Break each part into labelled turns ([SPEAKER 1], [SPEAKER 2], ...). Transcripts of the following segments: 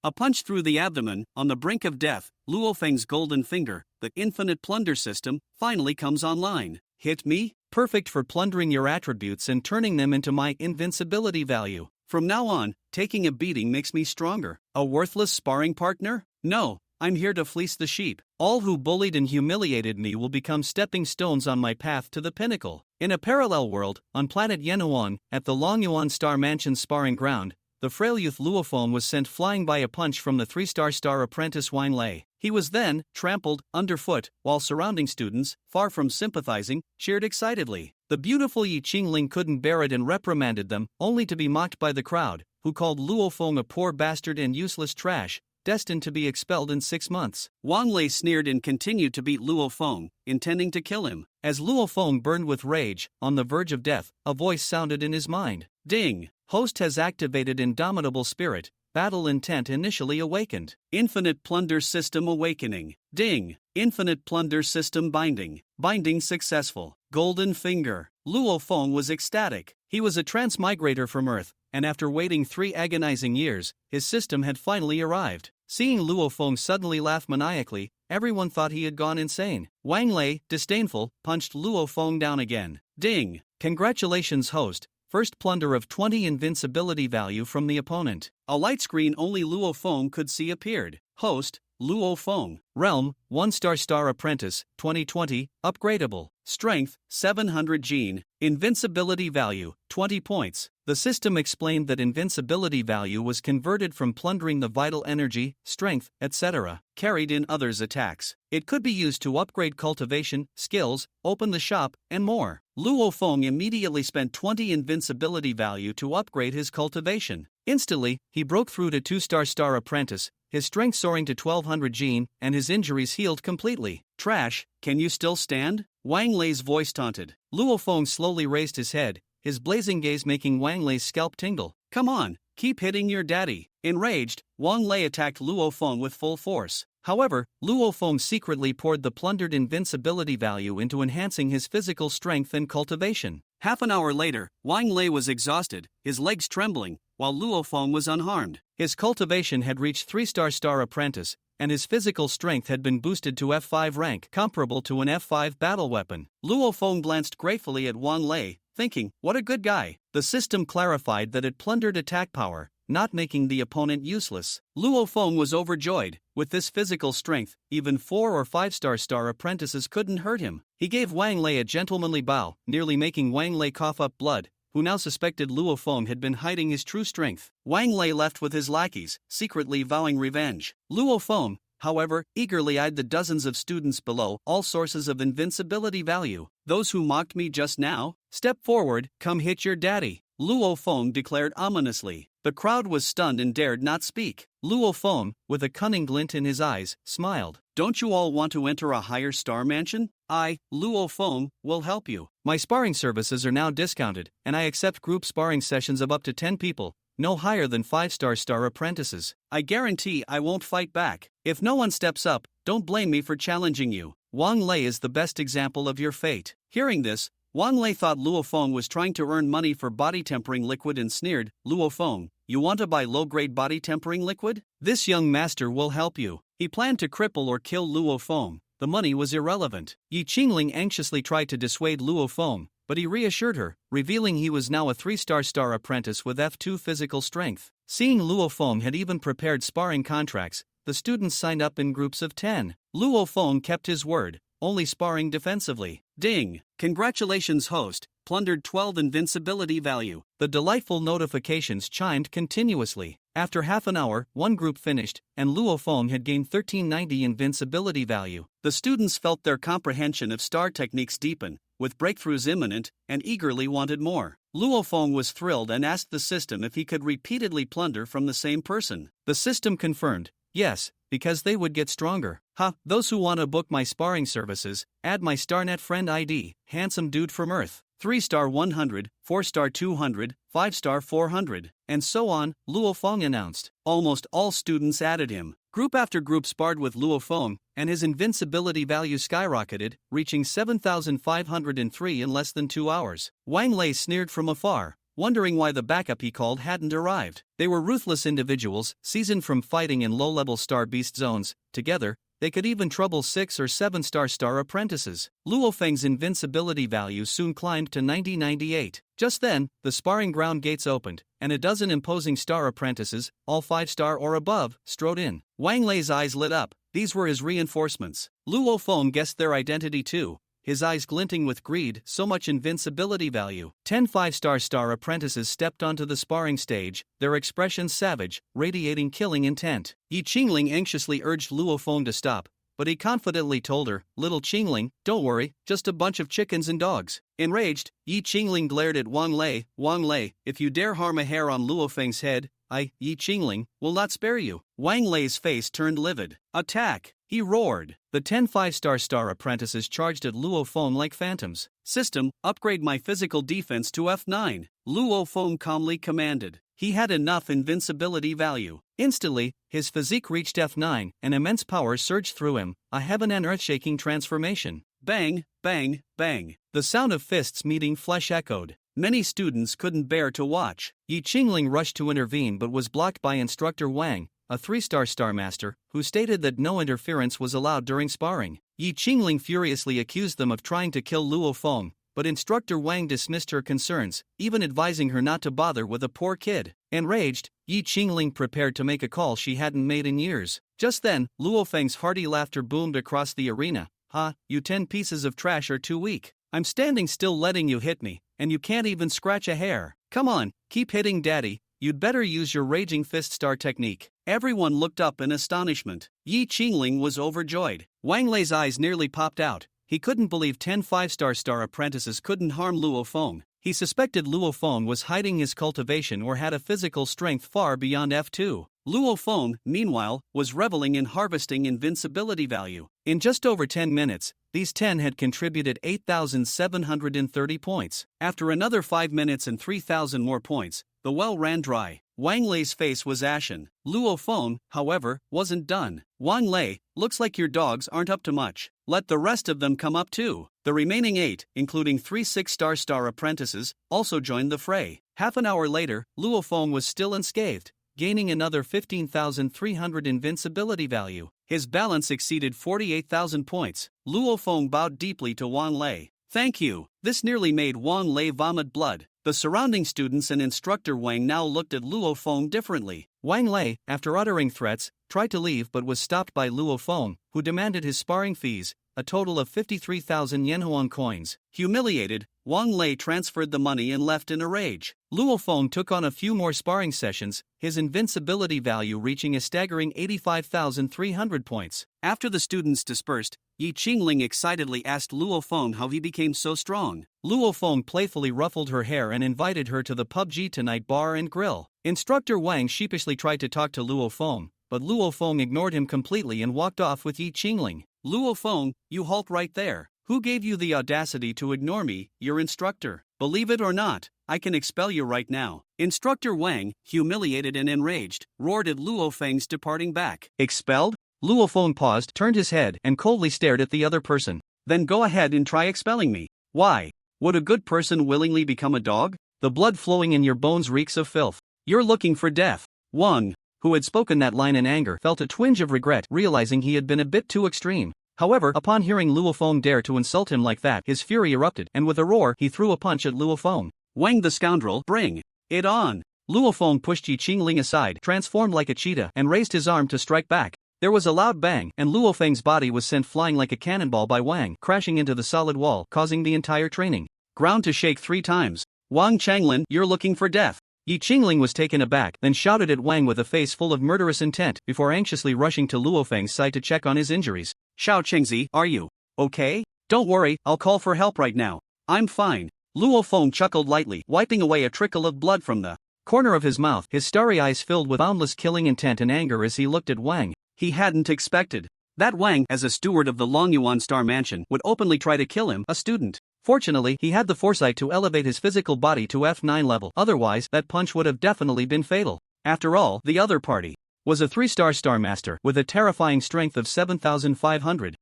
[SPEAKER 1] A punch through the abdomen, on the brink of death, Luo Feng's golden finger, the infinite plunder system, finally comes online. Hit me? Perfect for plundering your attributes and turning them into my invincibility value. From now on, taking a beating makes me stronger. A worthless sparring partner? No, I'm here to fleece the sheep. All who bullied and humiliated me will become stepping stones on my path to the pinnacle. In a parallel world, on planet Yenuan, at the Longyuan Star Mansion's sparring ground, the frail youth Luofeng was sent flying by a punch from the 3-star apprentice Wang Lei. He was then trampled underfoot, while surrounding students, far from sympathizing, cheered excitedly. The beautiful Yi Qingling couldn't bear it and reprimanded them, only to be mocked by the crowd, who called Luofeng a poor bastard and useless trash, destined to be expelled in 6 months. Wang Lei sneered and continued to beat Luofeng, intending to kill him. As Luofeng burned with rage, on the verge of death, a voice sounded in his mind. Ding! Host has activated Indomitable Spirit. Battle intent initially awakened. Infinite Plunder System awakening. Ding! Infinite Plunder System binding. Binding successful. Golden Finger. Luofeng was ecstatic. He was a transmigrator from Earth, and after waiting 3 agonizing years, his system had finally arrived. Seeing Luofeng suddenly laugh maniacally, everyone thought he had gone insane. Wang Lei, disdainful, punched Luofeng down again. Ding! Congratulations, host. First plunder of 20 invincibility value from the opponent. A light screen only Luofeng could see appeared. Host, Luofeng. Realm, 1-star apprentice, 2020, upgradable. Strength, 700 gene. Invincibility value, 20 points. The system explained that invincibility value was converted from plundering the vital energy, strength, etc., carried in others' attacks. It could be used to upgrade cultivation, skills, open the shop, and more. Luofeng immediately spent 20 invincibility value to upgrade his cultivation. Instantly, he broke through to 2-star apprentice, his strength soaring to 1200 gene, and his injuries healed completely. Trash, can you still stand? Wang Lei's voice taunted. Luofeng slowly raised his head, his blazing gaze making Wang Lei's scalp tingle. Come on, keep hitting your daddy. Enraged, Wang Lei attacked Luofeng with full force. However, Luofeng secretly poured the plundered invincibility value into enhancing his physical strength and cultivation. Half an hour later, Wang Lei was exhausted, his legs trembling, while Luofeng was unharmed. His cultivation had reached 3-star apprentice, and his physical strength had been boosted to F5 rank, comparable to an F5 battle weapon. Luofeng glanced gratefully at Wang Lei, thinking, what a good guy. The system clarified that it plundered attack power, not making the opponent useless. Luofeng was overjoyed. With this physical strength, even 4 or 5-star apprentices couldn't hurt him. He gave Wang Lei a gentlemanly bow, nearly making Wang Lei cough up blood, who now suspected Luofeng had been hiding his true strength. Wang Lei left with his lackeys, secretly vowing revenge. Luofeng, however, eagerly eyed the dozens of students below, all sources of invincibility value. Those who mocked me just now? Step forward, come hit your daddy, Luofeng declared ominously. The crowd was stunned and dared not speak. Luofeng, with a cunning glint in his eyes, smiled. Don't you all want to enter a higher star mansion? I, Luofeng, will help you. My sparring services are now discounted, and I accept group sparring sessions of up to 10 people, no higher than 5-star apprentices. I guarantee I won't fight back. If no one steps up, don't blame me for challenging you. Wang Lei is the best example of your fate. Hearing this, Wang Lei thought Luofeng was trying to earn money for body tempering liquid and sneered, Luofeng, you want to buy low-grade body tempering liquid? This young master will help you. He planned to cripple or kill Luofeng. The money was irrelevant. Yi Qingling anxiously tried to dissuade Luofeng, but he reassured her, revealing he was now a 3-star apprentice with F2 physical strength. Seeing Luofeng had even prepared sparring contracts, the students signed up in groups of 10. Luofeng kept his word, only sparring defensively. Ding! Congratulations, host, plundered 12 invincibility value. The delightful notifications chimed continuously. After half an hour, one group finished, and Luofeng had gained 1390 invincibility value. The students felt their comprehension of star techniques deepen, with breakthroughs imminent, and eagerly wanted more. Luofeng was thrilled and asked the system if he could repeatedly plunder from the same person. The system confirmed, yes, because they would get stronger. Those who want to book my sparring services, add my StarNet friend ID, handsome dude from Earth. 3-star 100, 4-star 200, 5-star 400, and so on, Luofeng announced. Almost all students added him. Group after group sparred with Luofeng, and his invincibility value skyrocketed, reaching 7,503 in less than 2 hours. Wang Lei sneered from afar, wondering why the backup he called hadn't arrived. They were ruthless individuals, seasoned from fighting in low-level star beast zones. Together, they could even trouble 6 or 7 star apprentices. Luo Feng's invincibility value soon climbed to 90-98. Just then, the sparring ground gates opened, and a dozen imposing star apprentices, all 5-star or above, strode in. Wang Lei's eyes lit up. These were his reinforcements. Luo Feng guessed their identity too, his eyes glinting with greed. So much invincibility value. 10 5-star apprentices stepped onto the sparring stage, their expressions savage, radiating killing intent. Yi Qingling anxiously urged Luo Feng to stop, but he confidently told her, "Little Qingling, don't worry, just a bunch of chickens and dogs." Enraged, Yi Qingling glared at Wang Lei. "Wang Lei, if you dare harm a hair on Luo Feng's head, I, Yi Qingling, will not spare you." Wang Lei's face turned livid. "Attack!" he roared. The 10 5-star apprentices charged at Luo Feng like phantoms. "System, upgrade my physical defense to F9. Luo Feng calmly commanded. He had enough invincibility value. Instantly, his physique reached F9, and immense power surged through him, a heaven and earth-shaking transformation. Bang, bang, bang. The sound of fists meeting flesh echoed. Many students couldn't bear to watch. Yi Qingling rushed to intervene but was blocked by Instructor Wang, a 3-star master, who stated that no interference was allowed during sparring. Yi Qingling furiously accused them of trying to kill Luo Feng, but Instructor Wang dismissed her concerns, even advising her not to bother with a poor kid. Enraged, Yi Qingling prepared to make a call she hadn't made in years. Just then, Luo Feng's hearty laughter boomed across the arena. "Ha, you 10 pieces of trash are too weak. I'm standing still letting you hit me, and you can't even scratch a hair. Come on, keep hitting daddy. You'd better use your raging fist star technique." Everyone looked up in astonishment. Yi Qingling was overjoyed. Wang Lei's eyes nearly popped out. He couldn't believe 10 5-star apprentices couldn't harm Luo Feng. He suspected Luo Feng was hiding his cultivation or had a physical strength far beyond F2. Luo Feng, meanwhile, was reveling in harvesting invincibility value. In just over 10 minutes, these 10 had contributed 8,730 points. After another 5 minutes and 3,000 more points, the well ran dry. Wang Lei's face was ashen. Luo Feng, however, wasn't done. "Wang Lei, looks like your dogs aren't up to much. Let the rest of them come up too." The remaining 8, including 3 6-star apprentices, also joined the fray. Half an hour later, Luo Feng was still unscathed, gaining another 15,300 invincibility value. His balance exceeded 48,000 points. Luo Feng bowed deeply to Wang Lei. "Thank you." This nearly made Wang Lei vomit blood. The surrounding students and Instructor Wang now looked at Luo Feng differently. Wang Lei, after uttering threats, tried to leave but was stopped by Luo Feng, who demanded his sparring fees, a total of 53,000 Yanhuan coins. Humiliated, Wang Lei transferred the money and left in a rage. Luo Feng took on a few more sparring sessions, his invincibility value reaching a staggering 85,300 points. After the students dispersed, Yi Qingling excitedly asked Luo Feng how he became so strong. Luo Feng playfully ruffled her hair and invited her to the PUBG Tonight bar and grill. Instructor Wang sheepishly tried to talk to Luo Feng, but Luo Feng ignored him completely and walked off with Yi Qingling. "Luo Feng, you halt right there. Who gave you the audacity to ignore me, your instructor? Believe it or not, I can expel you right now." Instructor Wang, humiliated and enraged, roared at Luo Feng's departing back. "Expelled?" Luo Feng paused, turned his head, and coldly stared at the other person. "Then go ahead and try expelling me. Why? Would a good person willingly become a dog? The blood flowing in your bones reeks of filth. You're looking for death." Wang, who had spoken that line in anger, felt a twinge of regret, realizing he had been a bit too extreme. However, upon hearing Luo Feng dare to insult him like that, his fury erupted, and with a roar, he threw a punch at Luo Feng. "Wang the scoundrel, bring it on!" Luo Feng pushed Yi Qingling aside, transformed like a cheetah, and raised his arm to strike back. There was a loud bang, and Luo Feng's body was sent flying like a cannonball by Wang, crashing into the solid wall, causing the entire training ground to shake 3 times. "Wang Changlin, you're looking for death." Yi Qingling was taken aback, then shouted at Wang with a face full of murderous intent, before anxiously rushing to Luo Feng's side to check on his injuries. "Xiao Qingzi, are you okay? Don't worry, I'll call for help right now. I'm fine." Luo Feng chuckled lightly, wiping away a trickle of blood from the corner of his mouth, his starry eyes filled with boundless killing intent and anger as he looked at Wang. He hadn't expected that Wang, as a steward of the Longyuan Star Mansion, would openly try to kill him, a student. Fortunately, he had the foresight to elevate his physical body to F9 level, otherwise, that punch would have definitely been fatal. After all, the other party was a 3-star master with a terrifying strength of 7,500.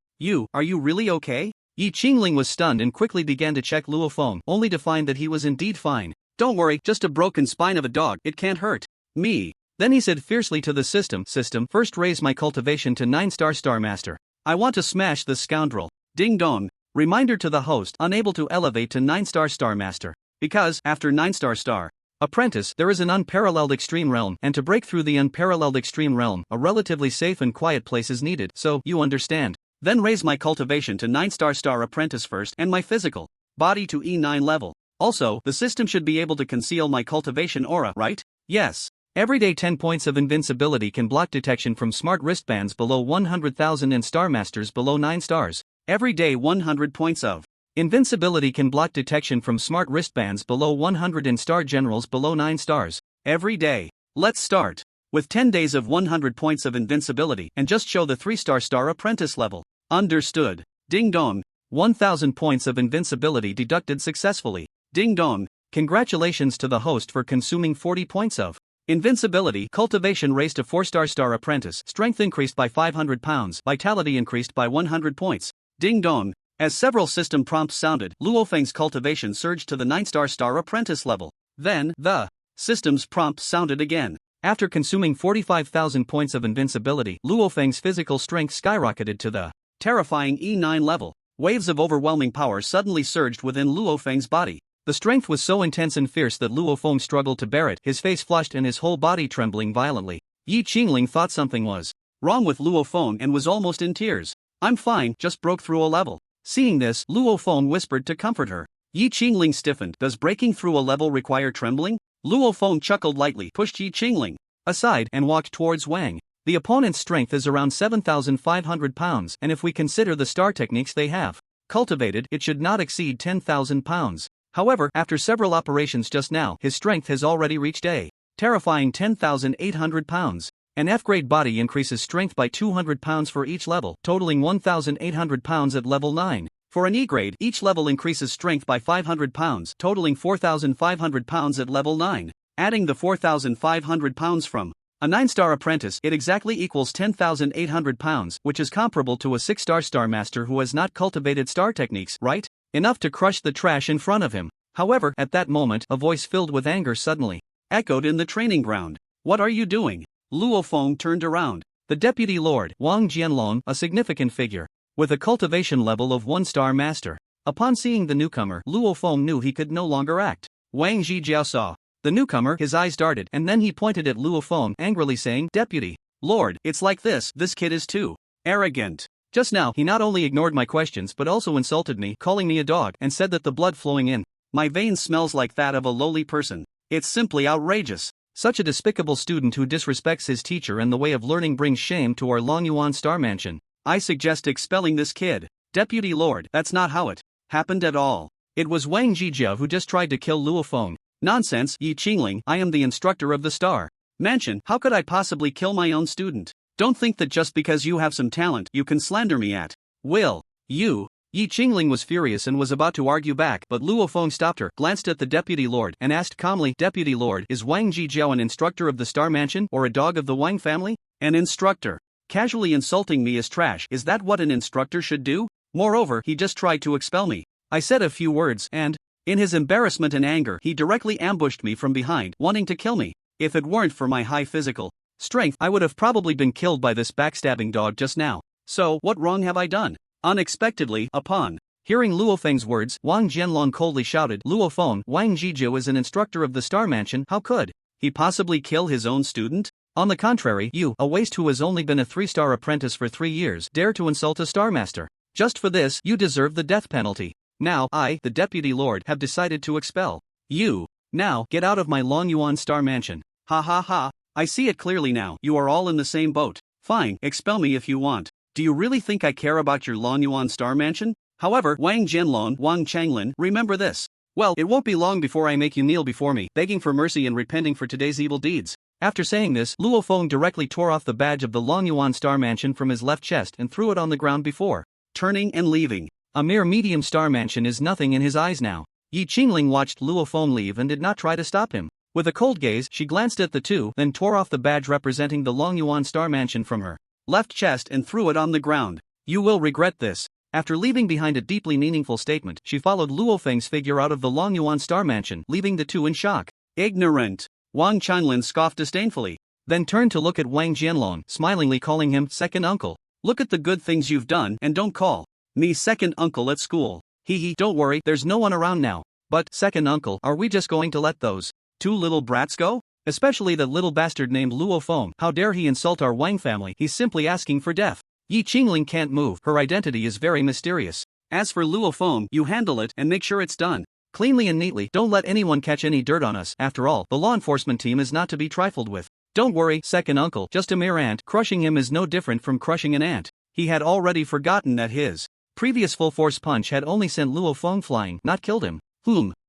[SPEAKER 1] Are you really okay?" Yi Qingling was stunned and quickly began to check Luo Feng, only to find that he was indeed fine. Don't worry, just a broken spine of a dog, it can't hurt me. Then he said fiercely to the system, first raise my cultivation to 9-star master. I want to smash this scoundrel. Ding dong. Reminder to the host, unable to elevate to 9-star master. Because, after 9-star apprentice, there is an unparalleled extreme realm, and to break through the unparalleled extreme realm, a relatively safe and quiet place is needed, so, you understand. Then raise my cultivation to 9-star apprentice first and my physical body to E9 level. Also, the system should be able to conceal my cultivation aura, right? Yes. Every day 10 points of invincibility can block detection from smart wristbands below 100,000 and star masters below 9 stars. Every day 100 points of invincibility can block detection from smart wristbands below 100 and star generals below 9 stars. Every day. Let's start with 10 days of 100 points of invincibility and just show the 3-star apprentice level. Understood. Ding dong. 1,000 points of invincibility deducted successfully. Ding dong. Congratulations to the host for consuming 40 points of invincibility. Cultivation raised to 4-star apprentice. Strength increased by 500 pounds. Vitality increased by 100 points. Ding dong. As several system prompts sounded, Luo Feng's cultivation surged to the 9-star apprentice level. Then, the system's prompt sounded again. After consuming 45,000 points of invincibility, Luo Feng's physical strength skyrocketed to the terrifying E9 level. Waves of overwhelming power suddenly surged within Luo Feng's body. The strength was so intense and fierce that Luo Feng struggled to bear it, his face flushed and his whole body trembling violently. Yi Qingling thought something was wrong with Luo Feng and was almost in tears. I'm fine, just broke through a level. Seeing this, Luo Feng whispered to comfort her. Yi Qingling stiffened. Does breaking through a level require trembling? Luo Feng chuckled lightly, pushed Yi Qingling aside, and walked towards Wang. The opponent's strength is around 7,500 pounds, and if we consider the star techniques they have cultivated, it should not exceed 10,000 pounds. However, after several operations just now, his strength has already reached a terrifying 10,800 pounds. An F-grade body increases strength by 200 pounds for each level, totaling 1,800 pounds at level 9. For an E-grade, each level increases strength by 500 pounds, totaling 4,500 pounds at level 9. Adding the 4,500 pounds from a 9-star apprentice, it exactly equals 10,800 pounds, which is comparable to a 6-star master who has not cultivated star techniques, right? Enough to crush the trash in front of him. However, at that moment, a voice filled with anger suddenly echoed in the training ground. What are you doing? Luo Feng turned around. The deputy lord, Wang Jianlong, a significant figure, with a cultivation level of 1-star master. Upon seeing the newcomer, Luo Feng knew he could no longer act. Wang Zhijiao saw the newcomer, his eyes darted, and then he pointed at Luo Feng, angrily saying, Deputy Lord, it's like this kid is too arrogant. Just now, he not only ignored my questions but also insulted me, calling me a dog, and said that the blood flowing in my veins smells like that of a lowly person. It's simply outrageous. Such a despicable student who disrespects his teacher and the way of learning brings shame to our Longyuan Star Mansion. I suggest expelling this kid. Deputy Lord, that's not how it happened at all. It was Wang Zhijia who just tried to kill Luo Feng. Nonsense, Yi Qingling, I am the instructor of the Star Mansion. How could I possibly kill my own student? Don't think that just because you have some talent, you can slander me at will. You. Yi Qingling was furious and was about to argue back, but Luo Feng stopped her, glanced at the deputy lord, and asked calmly, Deputy Lord, is Wang Zhijiao an instructor of the Star Mansion, or a dog of the Wang family? An instructor. Casually insulting me is trash. Is that what an instructor should do? Moreover, he just tried to expel me. I said a few words, and in his embarrassment and anger, he directly ambushed me from behind, wanting to kill me. If it weren't for my high physical strength, I would have probably been killed by this backstabbing dog just now. So, what wrong have I done? Unexpectedly, upon hearing Luo Feng's words, Wang Jianlong coldly shouted, Luo Feng, Wang Zhijiao is an instructor of the Star Mansion. How could he possibly kill his own student? On the contrary, you, a waste who has only been a 3-star apprentice for 3 years, dare to insult a Star Master. Just for this, you deserve the death penalty. Now, I, the Deputy Lord, have decided to expel you. Now, get out of my Longyuan Star Mansion. Ha ha ha. I see it clearly now. You are all in the same boat. Fine, expel me if you want. Do you really think I care about your Longyuan Star Mansion? However, Wang Jianlong, Wang Changlin, remember this. Well, it won't be long before I make you kneel before me, begging for mercy and repenting for today's evil deeds. After saying this, Luo Feng directly tore off the badge of the Longyuan Star Mansion from his left chest and threw it on the ground before turning and leaving. A mere medium star mansion is nothing in his eyes now. Yi Qingling watched Luo Feng leave and did not try to stop him. With a cold gaze, she glanced at the two, then tore off the badge representing the Longyuan Star Mansion from her left chest and threw it on the ground. You will regret this. After leaving behind a deeply meaningful statement, she followed Luo Feng's figure out of the Longyuan Star Mansion, leaving the two in shock. Ignorant! Wang Chanlin scoffed disdainfully, then turned to look at Wang Jianlong, smilingly calling him second uncle. Look at the good things you've done and don't call me second uncle at school. Hee, don't worry, there's no one around now. But, second uncle, are we just going to let those two little brats go? Especially that little bastard named Luo Feng. How dare he insult our Wang family? He's simply asking for death. Yi Qingling can't move, her identity is very mysterious. As for Luo Feng, you handle it and make sure it's done cleanly and neatly. Don't let anyone catch any dirt on us. After all, the law enforcement team is not to be trifled with. Don't worry, second uncle, just a mere ant. Crushing him is no different from crushing an ant. He had already forgotten that his previous full-force punch had only sent Luo Feng flying, not killed him.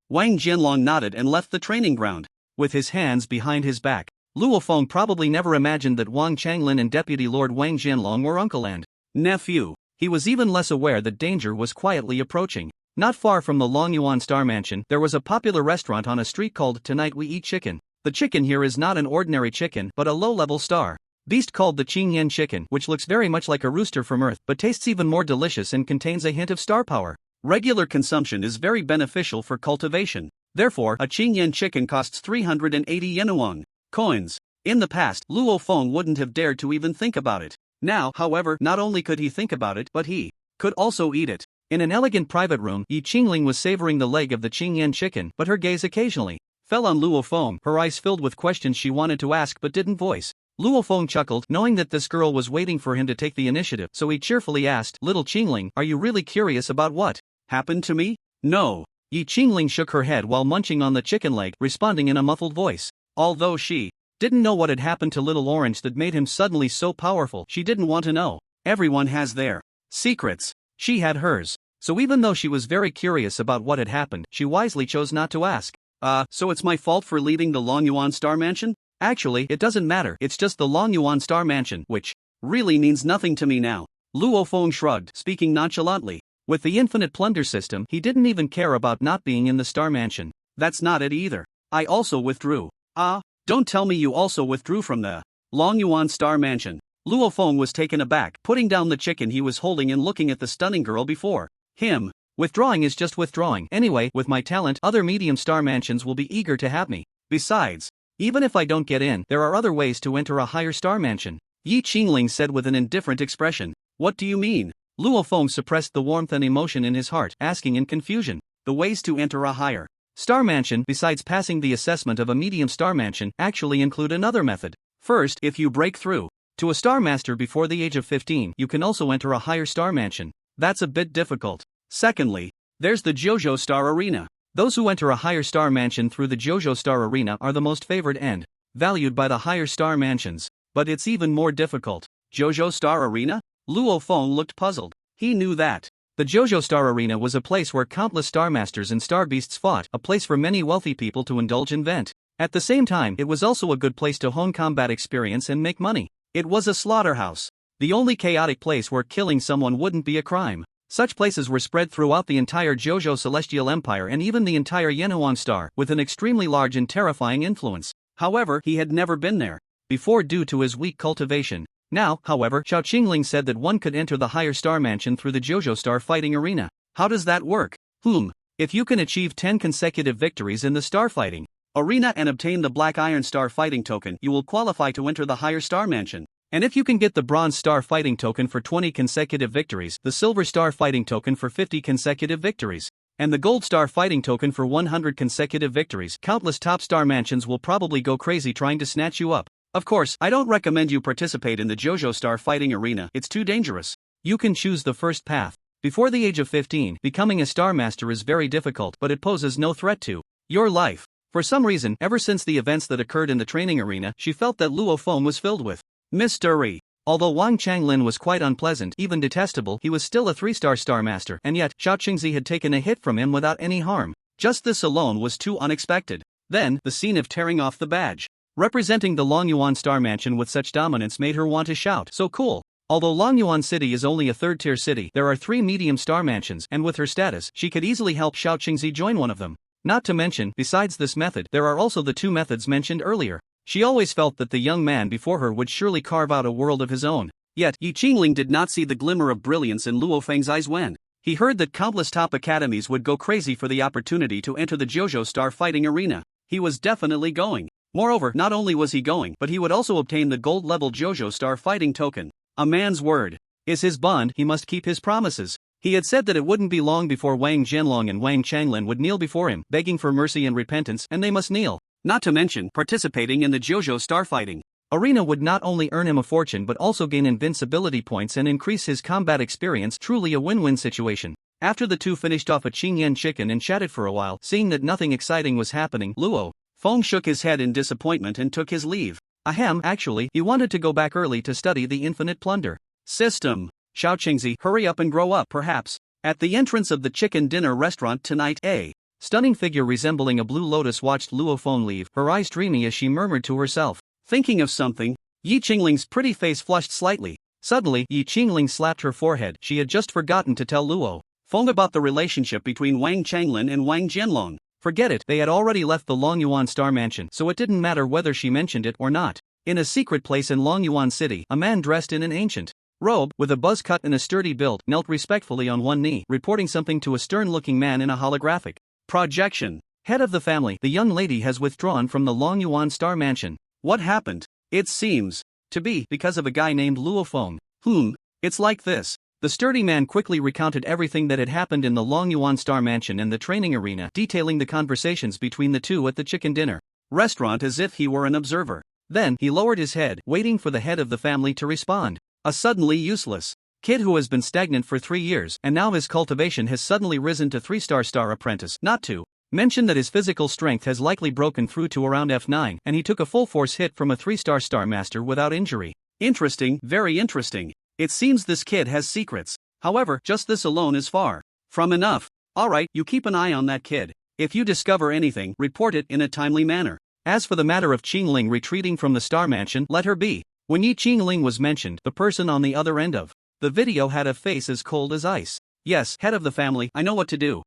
[SPEAKER 1] Wang Jianlong nodded and left the training ground, with his hands behind his back. Luo Feng probably never imagined that Wang Changlin and Deputy Lord Wang Jianlong were uncle and nephew. He was even less aware that danger was quietly approaching. Not far from the Longyuan Star Mansion, there was a popular restaurant on a street called Tonight We Eat Chicken. The chicken here is not an ordinary chicken but a low-level star beast called the Qingyan chicken, which looks very much like a rooster from Earth but tastes even more delicious and contains a hint of star power. Regular consumption is very beneficial for cultivation. Therefore, a Qingyan chicken costs 380 Yenuang coins. In the past, Luo Feng wouldn't have dared to even think about it. Now, however, not only could he think about it, but he could also eat it. In an elegant private room, Yi Qingling was savoring the leg of the Qingyan chicken, but her gaze occasionally fell on Luo Feng, her eyes filled with questions she wanted to ask but didn't voice. Luo Feng chuckled, knowing that this girl was waiting for him to take the initiative, so he cheerfully asked, "Little Qingling, are you really curious about what happened to me?" "No." Yi Qingling shook her head while munching on the chicken leg, responding in a muffled voice. Although she didn't know what had happened to Little Orange that made him suddenly so powerful, she didn't want to know. Everyone has their secrets. She had hers. So even though she was very curious about what had happened, she wisely chose not to ask. So it's my fault for leaving the Longyuan Star Mansion? Actually, it doesn't matter, it's just the Longyuan Star Mansion, which really means nothing to me now. Luo Feng shrugged, speaking nonchalantly. With the infinite plunder system, he didn't even care about not being in the Star Mansion. That's not it either. I also withdrew. Don't tell me you also withdrew from the Longyuan Star Mansion. Luo Feng was taken aback, putting down the chicken he was holding and looking at the stunning girl before him. Withdrawing is just withdrawing. Anyway, with my talent, other medium star mansions will be eager to have me. Besides, even if I don't get in, there are other ways to enter a higher star mansion. Yi Qingling said with an indifferent expression. What do you mean? Luo Feng suppressed the warmth and emotion in his heart, asking in confusion. The ways to enter a higher star mansion, besides passing the assessment of a medium star mansion, actually include another method. First, if you break through to a star master before the age of 15, you can also enter a higher star mansion. That's a bit difficult. Secondly, there's the JoJo Star Arena. Those who enter a higher star mansion through the JoJo Star Arena are the most favored and valued by the higher star mansions. But it's even more difficult. JoJo Star Arena? Luo Feng looked puzzled. He knew that the JoJo Star Arena was a place where countless star masters and star beasts fought, a place for many wealthy people to indulge and vent. At the same time, it was also a good place to hone combat experience and make money. It was a slaughterhouse. The only chaotic place where killing someone wouldn't be a crime. Such places were spread throughout the entire JoJo Celestial Empire and even the entire Yenuang Star, with an extremely large and terrifying influence. However, he had never been there before due to his weak cultivation. Now, however, Xiao Qingling said that one could enter the higher star mansion through the JoJo Star Fighting Arena. How does that work? If you can achieve 10 consecutive victories in the star fighting arena and obtain the Black Iron Star Fighting Token, you will qualify to enter the higher star mansion. And if you can get the Bronze Star Fighting Token for 20 consecutive victories, the Silver Star Fighting Token for 50 consecutive victories, and the Gold Star Fighting Token for 100 consecutive victories, countless top star mansions will probably go crazy trying to snatch you up. Of course, I don't recommend you participate in the JoJo Star Fighting Arena, it's too dangerous. You can choose the first path. Before the age of 15, becoming a Star Master is very difficult, but it poses no threat to your life. For some reason, ever since the events that occurred in the training arena, she felt that Luo Feng was filled with mystery. Although Wang Changlin was quite unpleasant, even detestable, he was still a 3-star Star Master, and yet, Xiao Qingzi had taken a hit from him without any harm. Just this alone was too unexpected. Then, the scene of tearing off the badge representing the Longyuan Star Mansion with such dominance made her want to shout, "So cool!" Although Longyuan City is only a 3rd-tier city, there are 3 medium star mansions, and with her status, she could easily help Xiao Qingzi join one of them. Not to mention, besides this method, there are also the 2 methods mentioned earlier. She always felt that the young man before her would surely carve out a world of his own. Yet, Yi Qingling did not see the glimmer of brilliance in Luo Feng's eyes when he heard that countless top academies would go crazy for the opportunity to enter the JoJo Star fighting arena. He was definitely going. Moreover, not only was he going, but he would also obtain the gold-level JoJo Star fighting token. A man's word is his bond, he must keep his promises. He had said that it wouldn't be long before Wang Zhenlong and Wang Changlin would kneel before him, begging for mercy and repentance, and they must kneel. Not to mention, participating in the JoJo Star fighting arena would not only earn him a fortune but also gain invincibility points and increase his combat experience, truly a win-win situation. After the two finished off a Qingyan chicken and chatted for a while, seeing that nothing exciting was happening, Luo Feng shook his head in disappointment and took his leave. Ahem, actually, he wanted to go back early to study the infinite plunder system. Xiao Qingzi, hurry up and grow up, perhaps. At the entrance of the chicken dinner restaurant tonight, a stunning figure resembling a blue lotus watched Luo Feng leave, her eyes dreamy as she murmured to herself. Thinking of something, Yi Qingling's pretty face flushed slightly. Suddenly, Yi Qingling slapped her forehead. She had just forgotten to tell Luo Feng about the relationship between Wang Changlin and Wang Zhenlong. Forget it, they had already left the Longyuan Star Mansion, so it didn't matter whether she mentioned it or not. In a secret place in Longyuan City, a man dressed in an ancient robe, with a buzz cut and a sturdy build, knelt respectfully on one knee, reporting something to a stern-looking man in a holographic projection. Head of the family, the young lady has withdrawn from the Longyuan Star Mansion. What happened? It seems to be because of a guy named Luo Feng. It's like this. The sturdy man quickly recounted everything that had happened in the Longyuan Star Mansion and the training arena, detailing the conversations between the two at the chicken dinner restaurant as if he were an observer. Then, he lowered his head, waiting for the head of the family to respond. A suddenly useless kid who has been stagnant for 3 years, and now his cultivation has suddenly risen to 3-star apprentice, not to mention that his physical strength has likely broken through to around F9, and he took a full-force hit from a 3-star master without injury. Interesting, very interesting. It seems this kid has secrets. However, just this alone is far from enough. Alright, you keep an eye on that kid. If you discover anything, report it in a timely manner. As for the matter of Qingling retreating from the Star Mansion, let her be. When Yi Qingling was mentioned, the person on the other end of the video had a face as cold as ice. Yes, head of the family, I know what to do.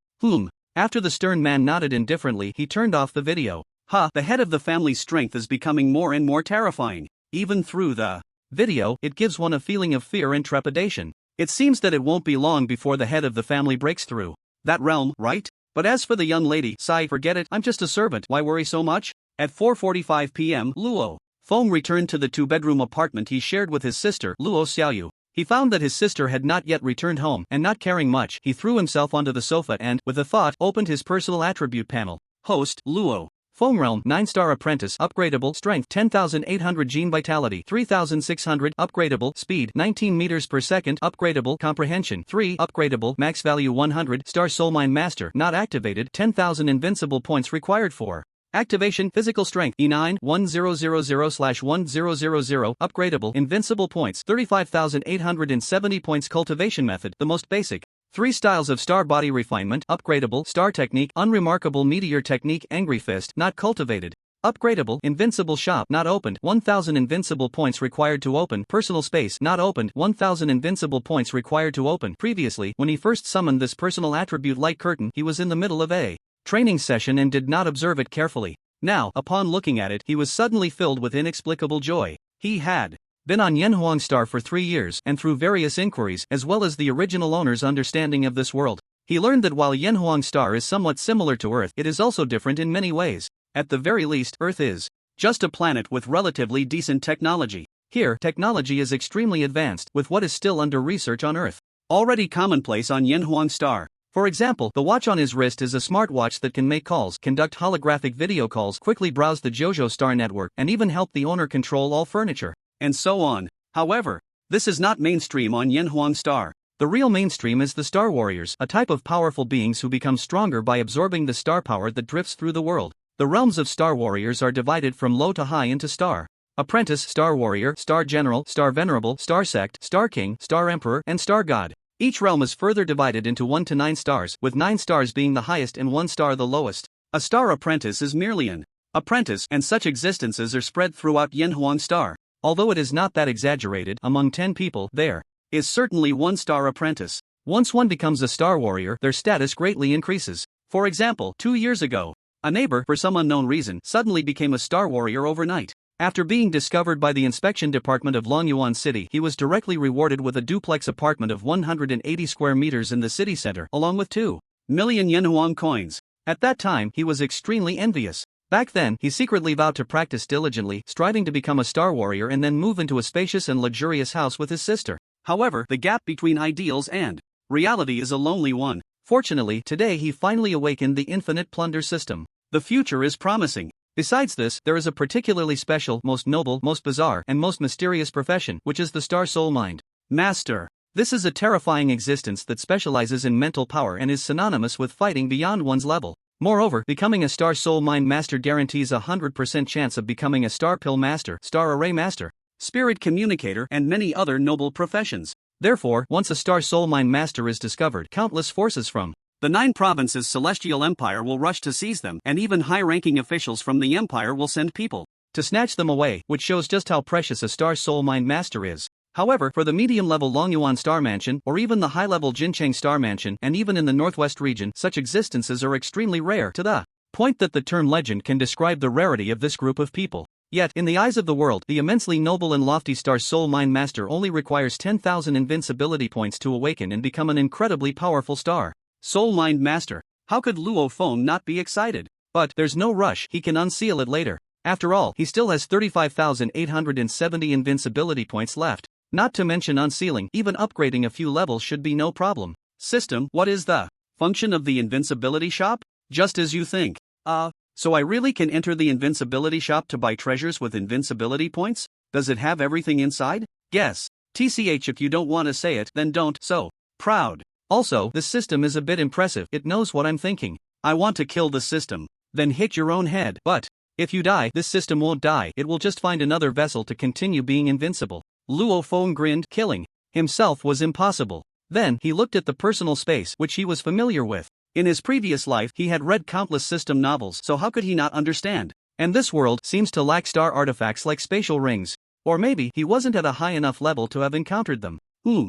[SPEAKER 1] After the stern man nodded indifferently, he turned off the video. The head of the family's strength is becoming more and more terrifying. Even through the video, it gives one a feeling of fear and trepidation. It seems that it won't be long before the head of the family breaks through that realm, right? But as for the young lady, sigh, forget it, I'm just a servant, why worry so much? At 4:45 p.m., Luo Feng returned to the 2-bedroom apartment he shared with his sister, Luo Xiaoyu. He found that his sister had not yet returned home, and not caring much, he threw himself onto the sofa and, with a thought, opened his personal attribute panel. Host, Luo Feng Realm, 9-star apprentice, upgradable, strength 10,800, gene vitality 3,600, upgradable, speed 19 meters per second, upgradable, comprehension 3, upgradable, max value 100, star soul mine master, not activated, 10,000 invincible points required for activation, physical strength E9 1000/1000, upgradable, invincible points 35,870 points, cultivation method, the most basic. 3 styles of star body refinement, upgradable, star technique, unremarkable meteor technique, angry fist, not cultivated. Upgradable, invincible shop, not opened, 1,000 invincible points required to open, personal space, not opened, 1,000 invincible points required to open. Previously, when he first summoned this personal attribute light curtain, he was in the middle of a training session and did not observe it carefully. Now, upon looking at it, he was suddenly filled with inexplicable joy. He had been on Yanhuang Star for 3 years, and through various inquiries, as well as the original owner's understanding of this world, he learned that while Yanhuang Star is somewhat similar to Earth, it is also different in many ways. At the very least, Earth is just a planet with relatively decent technology. Here, technology is extremely advanced, with what is still under research on Earth already commonplace on Yanhuang Star. For example, the watch on his wrist is a smartwatch that can make calls, conduct holographic video calls, quickly browse the JoJo Star network, and even help the owner control all furniture, and so on. However, this is not mainstream on Yanhuang Star. The real mainstream is the Star Warriors, a type of powerful beings who become stronger by absorbing the star power that drifts through the world. The realms of Star Warriors are divided from low to high into Star Apprentice, Star Warrior, Star General, Star Venerable, Star Sect, Star King, Star Emperor, and Star God. Each realm is further divided into 1 to 9 stars, with 9 stars being the highest and 1 star the lowest. A Star Apprentice is merely an apprentice, and such existences are spread throughout Yanhuang Star. Although it is not that exaggerated, among 10 people, there is certainly 1 Star Apprentice. Once one becomes a Star Warrior, their status greatly increases. For example, 2 years ago, a neighbor, for some unknown reason, suddenly became a Star Warrior overnight. After being discovered by the inspection department of Longyuan City, he was directly rewarded with a duplex apartment of 180 square meters in the city center, along with 2 million Yenhuang coins. At that time, he was extremely envious. Back then, he secretly vowed to practice diligently, striving to become a star warrior and then move into a spacious and luxurious house with his sister. However, the gap between ideals and reality is a lonely one. Fortunately, today he finally awakened the infinite plunder system. The future is promising. Besides this, there is a particularly special, most noble, most bizarre, and most mysterious profession, which is the Star Soul Mind Master. This is a terrifying existence that specializes in mental power and is synonymous with fighting beyond one's level. Moreover, becoming a Star Soul Mind Master guarantees a 100% chance of becoming a Star Pill Master, Star Array Master, Spirit Communicator, and many other noble professions. Therefore, once a Star Soul Mind Master is discovered, countless forces from the 9 provinces Celestial Empire will rush to seize them, and even high-ranking officials from the Empire will send people to snatch them away, which shows just how precious a Star Soul Mind Master is. However, for the medium-level Longyuan Star Mansion, or even the high-level Jincheng Star Mansion, and even in the Northwest region, such existences are extremely rare, to the point that the term legend can describe the rarity of this group of people. Yet, in the eyes of the world, the immensely noble and lofty Star Soul Mind Master only requires 10,000 invincibility points to awaken and become an incredibly powerful Star Soul Mind Master. How could Luo Feng not be excited? But there's no rush, he can unseal it later. After all, he still has 35,870 invincibility points left. Not to mention unsealing, even upgrading a few levels should be no problem. System, what is the function of the invincibility shop? Just as you think. So I really can enter the invincibility shop to buy treasures with invincibility points? Does it have everything inside? Yes. TCH, if you don't want to say it, then don't. So proud. Also, this system is a bit impressive, it knows what I'm thinking. I want to kill the system. Then hit your own head. But if you die, this system won't die, it will just find another vessel to continue being invincible. Luo Feng grinned. Killing himself was impossible. Then, he looked at the personal space, which he was familiar with. In his previous life, he had read countless system novels, so how could he not understand? And this world seems to lack star artifacts like spatial rings. Or maybe, he wasn't at a high enough level to have encountered them.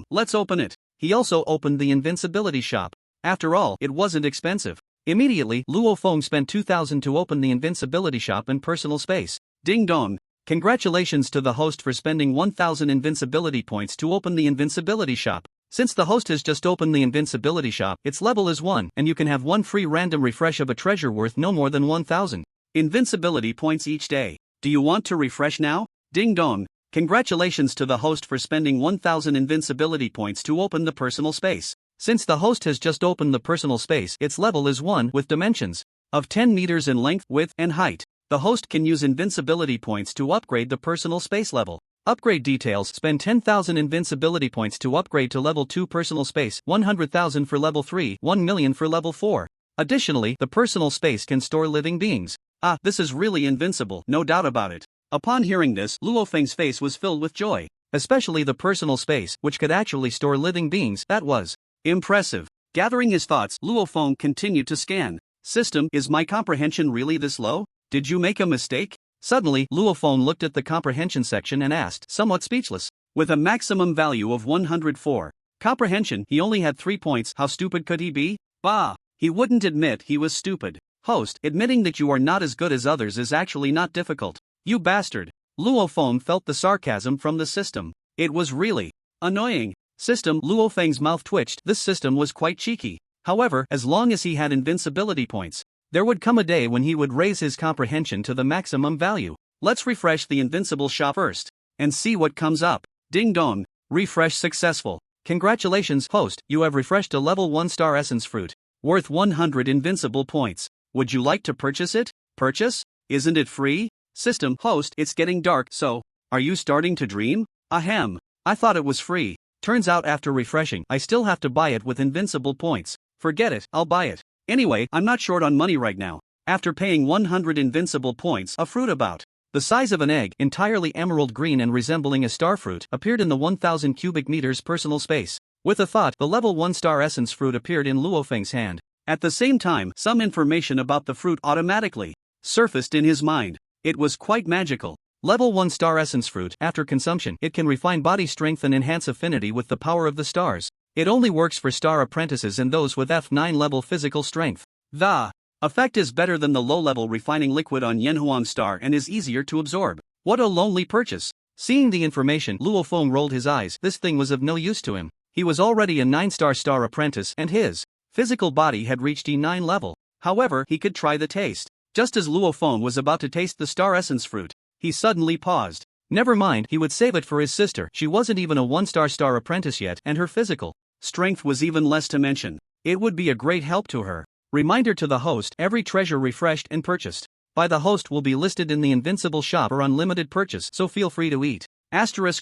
[SPEAKER 1] Let's open it. He also opened the invincibility shop. After all, it wasn't expensive. Immediately, Luo Feng spent 2,000 to open the invincibility shop in personal space. Ding dong. Congratulations to the host for spending 1,000 invincibility points to open the invincibility shop. Since the host has just opened the invincibility shop, its level is 1, and you can have 1 free random refresh of a treasure worth no more than 1,000 invincibility points each day. Do you want to refresh now? Ding dong. Congratulations to the host for spending 1,000 invincibility points to open the personal space. Since the host has just opened the personal space, its level is 1 with dimensions of 10 meters in length, width, and height. The host can use invincibility points to upgrade the personal space level. Upgrade details: spend 10,000 invincibility points to upgrade to level 2 personal space, 100,000 for level 3, 1 million for level 4. Additionally, the personal space can store living beings. This is really invincible, no doubt about it. Upon hearing this, Luo Feng's face was filled with joy. Especially the personal space, which could actually store living beings, that was impressive. Gathering his thoughts, Luo Feng continued to scan. System, is my comprehension really this low? Did you make a mistake? Suddenly, Luo Feng looked at the comprehension section and asked, somewhat speechless. With a maximum value of 104. Comprehension, he only had 3 points, how stupid could he be? Bah! He wouldn't admit he was stupid. Host, admitting that you are not as good as others is actually not difficult. You bastard. Luo Feng felt the sarcasm from the system. It was really annoying. System, Luo Feng's mouth twitched. This system was quite cheeky. However, as long as he had invincibility points, there would come a day when he would raise his comprehension to the maximum value. Let's refresh the invincible shop first, and see what comes up. Ding dong. Refresh successful. Congratulations, host, you have refreshed a level 1 star essence fruit, worth 100 invincible points. Would you like to purchase it? Purchase? Isn't it free? System, host, it's getting dark, so are you starting to dream? Ahem. I thought it was free. Turns out after refreshing, I still have to buy it with invincible points. Forget it, I'll buy it. Anyway, I'm not short on money right now. After paying 100 invincible points, a fruit about the size of an egg, entirely emerald green and resembling a star fruit, appeared in the 1,000 cubic meters personal space. With a thought, the level 1 star essence fruit appeared in Luo Feng's hand. At the same time, some information about the fruit automatically surfaced in his mind. It was quite magical. Level 1 star essence fruit, after consumption, it can refine body strength and enhance affinity with the power of the stars. It only works for star apprentices and those with F9 level physical strength. The effect is better than the low-level refining liquid on Yenhuang star and is easier to absorb. What a lonely purchase. Seeing the information, Luo Feng rolled his eyes. This thing was of no use to him. He was already a 9-star apprentice and his physical body had reached E9 level. However, he could try the taste. Just as Luo Feng was about to taste the star essence fruit, he suddenly paused. Never mind, he would save it for his sister. She wasn't even a 1-star apprentice yet, and her physical strength was even less to mention. It would be a great help to her. Reminder to the host: every treasure refreshed and purchased by the host will be listed in the Invincible shop for unlimited purchase, so feel free to eat.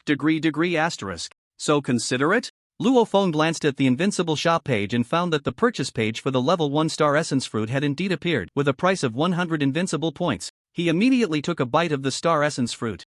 [SPEAKER 1] *degree asterisk. So consider it? Luo Feng glanced at the Invincible shop page and found that the purchase page for the level 1-star essence fruit had indeed appeared, with a price of 100 Invincible points. He immediately took a bite of the star essence fruit.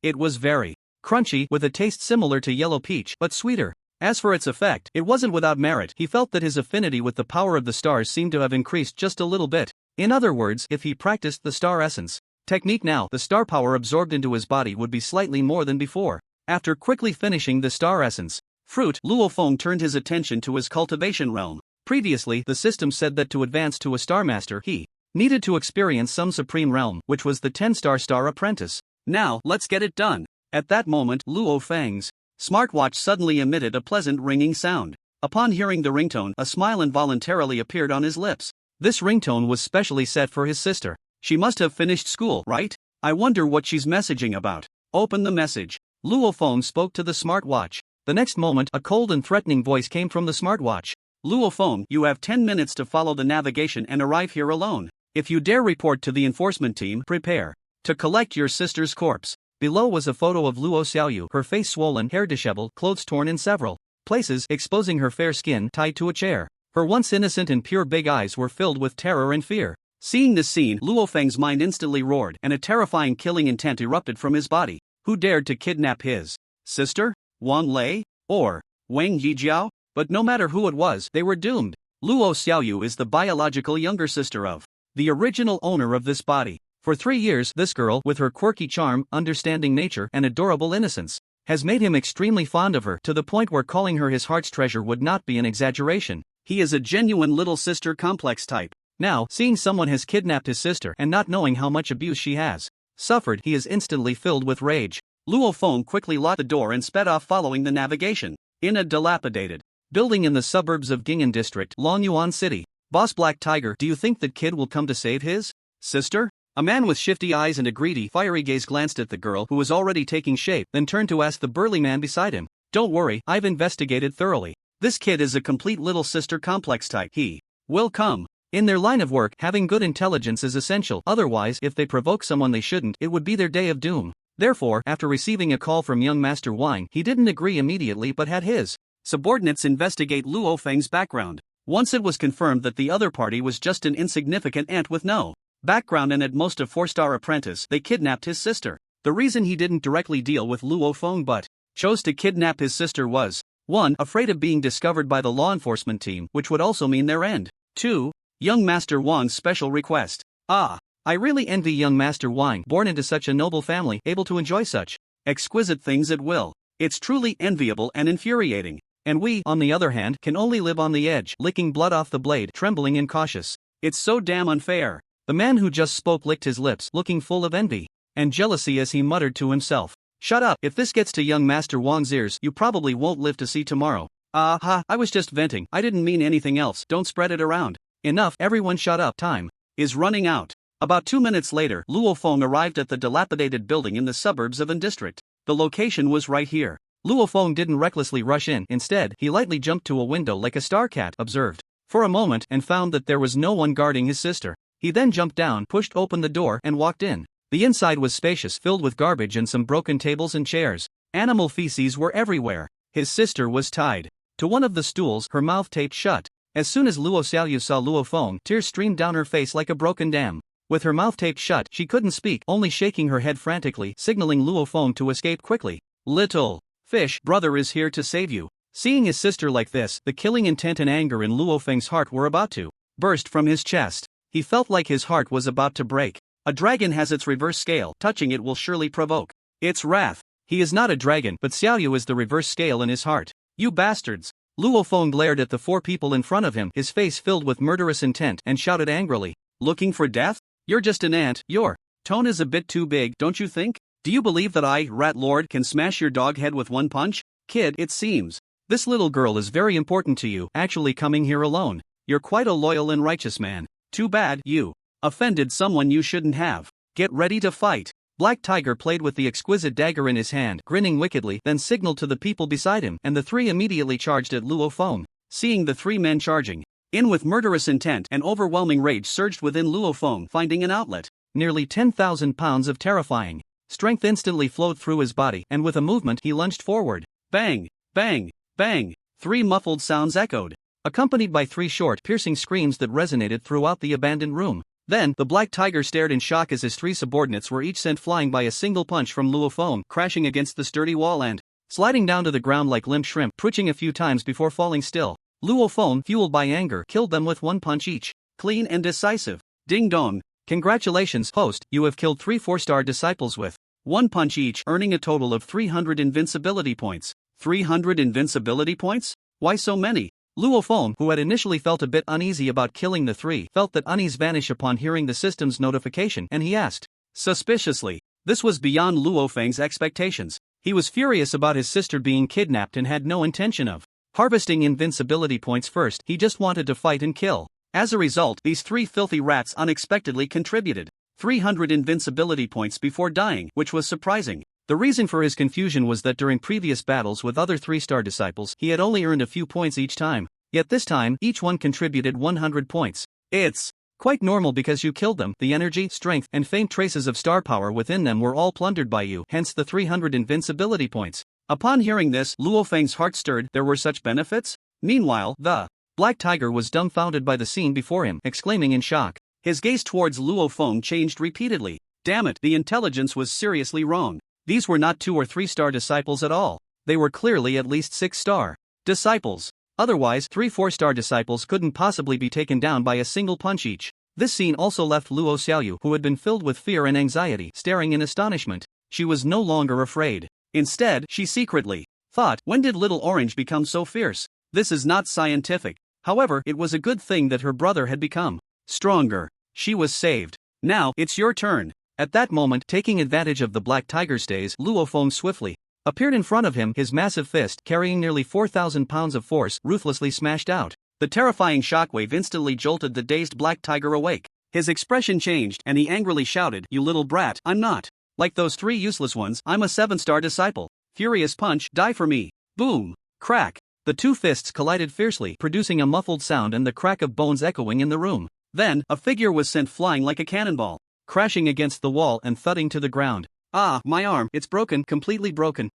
[SPEAKER 1] It was very crunchy, with a taste similar to yellow peach, but sweeter. As for its effect, it wasn't without merit. He felt that his affinity with the power of the stars seemed to have increased just a little bit. In other words, if he practiced the star essence technique now, the star power absorbed into his body would be slightly more than before. After quickly finishing the star essence fruit, Luo Feng turned his attention to his cultivation realm. Previously, the system said that to advance to a star master, he needed to experience some supreme realm, which was the 10-star apprentice. Now, let's get it done. At that moment, Luo Feng's smartwatch suddenly emitted a pleasant ringing sound. Upon hearing the ringtone, a smile involuntarily appeared on his lips. This ringtone was specially set for his sister. She must have finished school, right? I wonder what she's messaging about. Open the message. Luo Feng spoke to the smartwatch. The next moment, a cold and threatening voice came from the smartwatch. Luo Feng, you have 10 minutes to follow the navigation and arrive here alone. If you dare report to the enforcement team, prepare to collect your sister's corpse. Below was a photo of Luo Xiaoyu, her face swollen, hair disheveled, clothes torn in several places, exposing her fair skin, tied to a chair. Her once innocent and pure big eyes were filled with terror and fear. Seeing this scene, Luo Feng's mind instantly roared, and a terrifying killing intent erupted from his body. Who dared to kidnap his sister? Wang Lei? Or Wang Yijiao? But no matter who it was, they were doomed. Luo Xiaoyu is the biological younger sister of the original owner of this body. For 3 years, this girl, with her quirky charm, understanding nature, and adorable innocence, has made him extremely fond of her, to the point where calling her his heart's treasure would not be an exaggeration. He is a genuine little sister complex type. Now, seeing someone has kidnapped his sister and not knowing how much abuse she has suffered, he is instantly filled with rage. Luo Feng quickly locked the door and sped off following the navigation. In a dilapidated building in the suburbs of Gingan District, Longyuan City. Boss Black Tiger, do you think that kid will come to save his sister? A man with shifty eyes and a greedy, fiery gaze glanced at the girl who was already taking shape, then turned to ask the burly man beside him. Don't worry, I've investigated thoroughly. This kid is a complete little sister complex type. He will come. In their line of work, having good intelligence is essential. Otherwise, if they provoke someone they shouldn't, it would be their day of doom. Therefore, after receiving a call from young Master Wang, he didn't agree immediately but had his subordinates investigate Luo Feng's background. Once it was confirmed that the other party was just an insignificant ant with no background and at most a 4-star apprentice, they kidnapped his sister. The reason he didn't directly deal with Luo Feng but chose to kidnap his sister was 1. Afraid of being discovered by the law enforcement team, which would also mean their end. 2. Young Master Wang's special request. I really envy young Master Wang, born into such a noble family, able to enjoy such exquisite things at will. It's truly enviable and infuriating. And we, on the other hand, can only live on the edge, licking blood off the blade, trembling and cautious. It's so damn unfair. The man who just spoke licked his lips, looking full of envy and jealousy as he muttered to himself. Shut up, if this gets to young Master Wang's ears, you probably won't live to see tomorrow. I was just venting, I didn't mean anything else, don't spread it around. Enough, everyone shut up, time is running out. About 2 minutes later, Luo Feng arrived at the dilapidated building in the suburbs of An District. The location was right here. Luo Feng didn't recklessly rush in, instead, he lightly jumped to a window like a star cat, observed for a moment, and found that there was no one guarding his sister. He then jumped down, pushed open the door, and walked in. The inside was spacious, filled with garbage and some broken tables and chairs. Animal feces were everywhere. His sister was tied to one of the stools, her mouth taped shut. As soon as Luo Xiaoyu saw Luo Feng, tears streamed down her face like a broken dam. With her mouth taped shut, she couldn't speak, only shaking her head frantically, signaling Luo Feng to escape quickly. Little fish, brother is here to save you. Seeing his sister like this, the killing intent and anger in Luo Feng's heart were about to burst from his chest. He felt like his heart was about to break. A dragon has its reverse scale, touching it will surely provoke its wrath. He is not a dragon, but Xiaoyu is the reverse scale in his heart. You bastards! Luo Feng glared at the 4 people in front of him, his face filled with murderous intent, and shouted angrily. Looking for death? You're just an ant. Your tone is a bit too big, don't you think? Do you believe that I, Rat Lord, can smash your dog head with one punch? Kid, it seems this little girl is very important to you, actually coming here alone. You're quite a loyal and righteous man. Too bad you offended someone you shouldn't have. Get ready to fight. Black Tiger played with the exquisite dagger in his hand, grinning wickedly, then signaled to the people beside him, and the three immediately charged at Luo Feng. Seeing the three men charging in with murderous intent, and overwhelming rage surged within Luo Feng, finding an outlet. Nearly 10,000 pounds of terrifying strength instantly flowed through his body, and with a movement he lunged forward. Bang! Bang! Bang! Three muffled sounds echoed, accompanied by three short, piercing screams that resonated throughout the abandoned room. Then, the Black Tiger stared in shock as his three subordinates were each sent flying by a single punch from Luo Feng, crashing against the sturdy wall and sliding down to the ground like limp shrimp, twitching a few times before falling still. Luo Feng, fueled by anger, killed them with one punch each. Clean and decisive. Ding dong. Congratulations, host, you have killed 3 4-star disciples with one punch each, earning a total of 300 invincibility points. 300 invincibility points? Why so many? Luo Feng, who had initially felt a bit uneasy about killing the three, felt that unease vanish upon hearing the system's notification, and he asked suspiciously. This was beyond Luo Feng's expectations. He was furious about his sister being kidnapped and had no intention of harvesting invincibility points first. He just wanted to fight and kill. As a result, these three filthy rats unexpectedly contributed 300 invincibility points before dying, which was surprising. The reason for his confusion was that during previous battles with other 3-star disciples, he had only earned a few points each time. Yet this time, each one contributed 100 points. It's quite normal because you killed them. The energy, strength, and faint traces of star power within them were all plundered by you, hence the 300 invincibility points. Upon hearing this, Luo Feng's heart stirred. There were such benefits? Meanwhile, the Black Tiger was dumbfounded by the scene before him, exclaiming in shock. His gaze towards Luo Feng changed repeatedly. Damn it, the intelligence was seriously wrong. These were not 2 or 3-star disciples at all. They were clearly at least 6-star disciples. Otherwise, 3 4-star disciples couldn't possibly be taken down by a single punch each. This scene also left Luo Xiaoyu, who had been filled with fear and anxiety, staring in astonishment. She was no longer afraid. Instead, she secretly thought, when did Little Orange become so fierce? This is not scientific. However, it was a good thing that her brother had become stronger. She was saved. Now, it's your turn. At that moment, taking advantage of the Black Tiger's daze, Luo Feng swiftly appeared in front of him, his massive fist, carrying nearly 4,000 pounds of force, ruthlessly smashed out. The terrifying shockwave instantly jolted the dazed Black Tiger awake. His expression changed, and he angrily shouted, "You little brat, I'm not like those 3 useless ones, I'm a 7-star disciple. Furious punch, die for me." Boom! Crack! The 2 fists collided fiercely, producing a muffled sound and the crack of bones echoing in the room. Then, a figure was sent flying like a cannonball, crashing against the wall and thudding to the ground. Ah, my arm, it's broken, completely broken.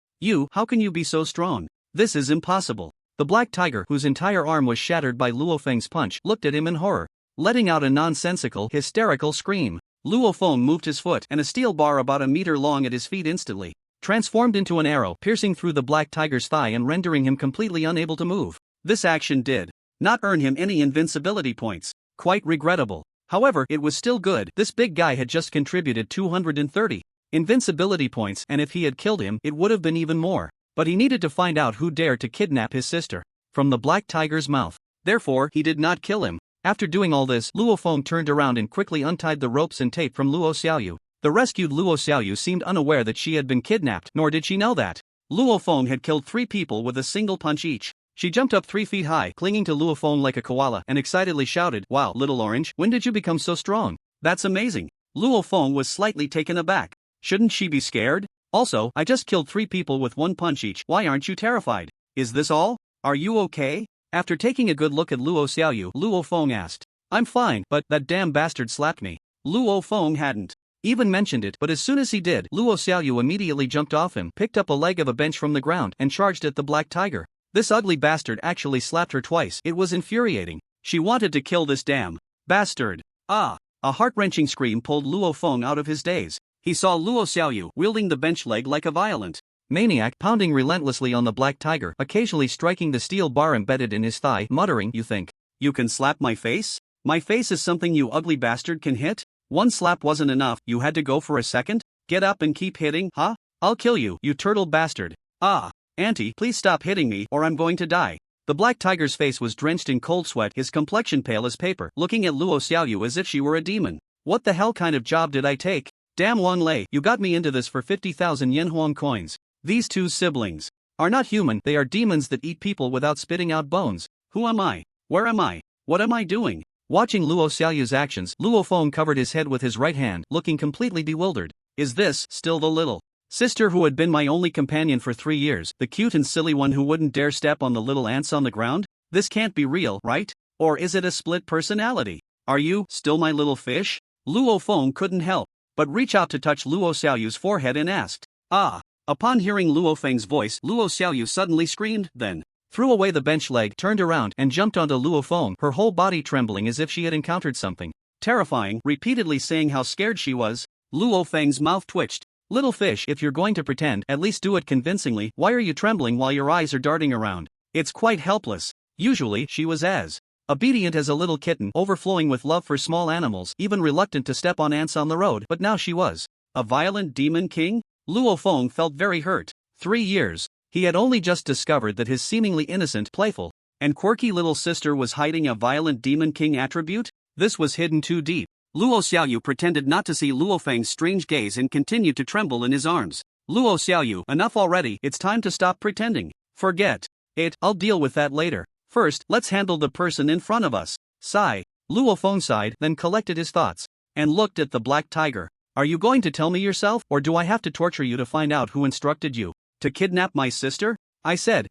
[SPEAKER 1] How can you be so strong? This is impossible. The Black Tiger, whose entire arm was shattered by Luo Feng's punch, looked at him in horror, letting out a nonsensical, hysterical scream. Luo Feng moved his foot, and a steel bar about a meter long at his feet instantly transformed into an arrow, piercing through the Black Tiger's thigh and rendering him completely unable to move. This action did not earn him any invincibility points. Quite regrettable. However, it was still good. This big guy had just contributed 230 invincibility points, and if he had killed him, it would have been even more. But he needed to find out who dared to kidnap his sister from the Black Tiger's mouth. Therefore, he did not kill him. After doing all this, Luo Feng turned around and quickly untied the ropes and tape from Luo Xiaoyu. The rescued Luo Xiaoyu seemed unaware that she had been kidnapped, nor did she know that Luo Feng had killed 3 people with a single punch each. She jumped up 3 feet high, clinging to Luo Feng like a koala, and excitedly shouted, "Wow, Little Orange, when did you become so strong? That's amazing." Luo Feng was slightly taken aback. Shouldn't she be scared? Also, I just killed 3 people with one punch each. Why aren't you terrified? Is this all? Are you okay? After taking a good look at Luo Xiaoyu, Luo Feng asked. "I'm fine, but that damn bastard slapped me." Luo Feng hadn't even mentioned it, but as soon as he did, Luo Xiaoyu immediately jumped off him, picked up a leg of a bench from the ground, and charged at the Black Tiger. This ugly bastard actually slapped her twice. It was infuriating. She wanted to kill this damn bastard. Ah! A heart-wrenching scream pulled Luo Feng out of his daze. He saw Luo Xiaoyu wielding the bench leg like a violent maniac, pounding relentlessly on the Black Tiger, occasionally striking the steel bar embedded in his thigh, muttering, "You think you can slap my face? My face is something you ugly bastard can hit? One slap wasn't enough, you had to go for a second? Get up and keep hitting, huh? I'll kill you, you turtle bastard. Ah, Auntie, please stop hitting me or I'm going to die." The Black Tiger's face was drenched in cold sweat, his complexion pale as paper, looking at Luo Xiaoyu as if she were a demon. "What the hell kind of job did I take? Damn Wang Lei, you got me into this for 50,000 Yenhuang coins. These two siblings are not human, they are demons that eat people without spitting out bones. Who am I? Where am I? What am I doing? Watching Luo Xiaoyu's actions, Luo Feng covered his head with his right hand, looking completely bewildered. Is this still the little sister who had been my only companion for 3 years, the cute and silly one who wouldn't dare step on the little ants on the ground? This can't be real, right? Or is it a split personality? Are you still my little fish? Luo Feng couldn't help but reach out to touch Luo Xiaoyu's forehead and asked, "Ah." Upon hearing Luo Feng's voice, Luo Xiaoyu suddenly screamed, then threw away the bench leg, turned around, and jumped onto Luo Feng, her whole body trembling as if she had encountered something terrifying, repeatedly saying how scared she was. Luo Feng's mouth twitched. "Little fish, if you're going to pretend, at least do it convincingly. Why are you trembling while your eyes are darting around? It's quite helpless." Usually, she was as obedient as a little kitten, overflowing with love for small animals, even reluctant to step on ants on the road, but now she was a violent demon king? Luo Feng felt very hurt. 3 years. He had only just discovered that his seemingly innocent, playful, and quirky little sister was hiding a violent demon king attribute? This was hidden too deep. Luo Xiaoyu pretended not to see Luo Feng's strange gaze and continued to tremble in his arms. "Luo Xiaoyu, enough already, it's time to stop pretending. Forget it, I'll deal with that later. First, let's handle the person in front of us." Sigh. Luo Feng sighed, then collected his thoughts and looked at the black tiger. "Are you going to tell me yourself, or do I have to torture you to find out who instructed you to kidnap my sister?" I said,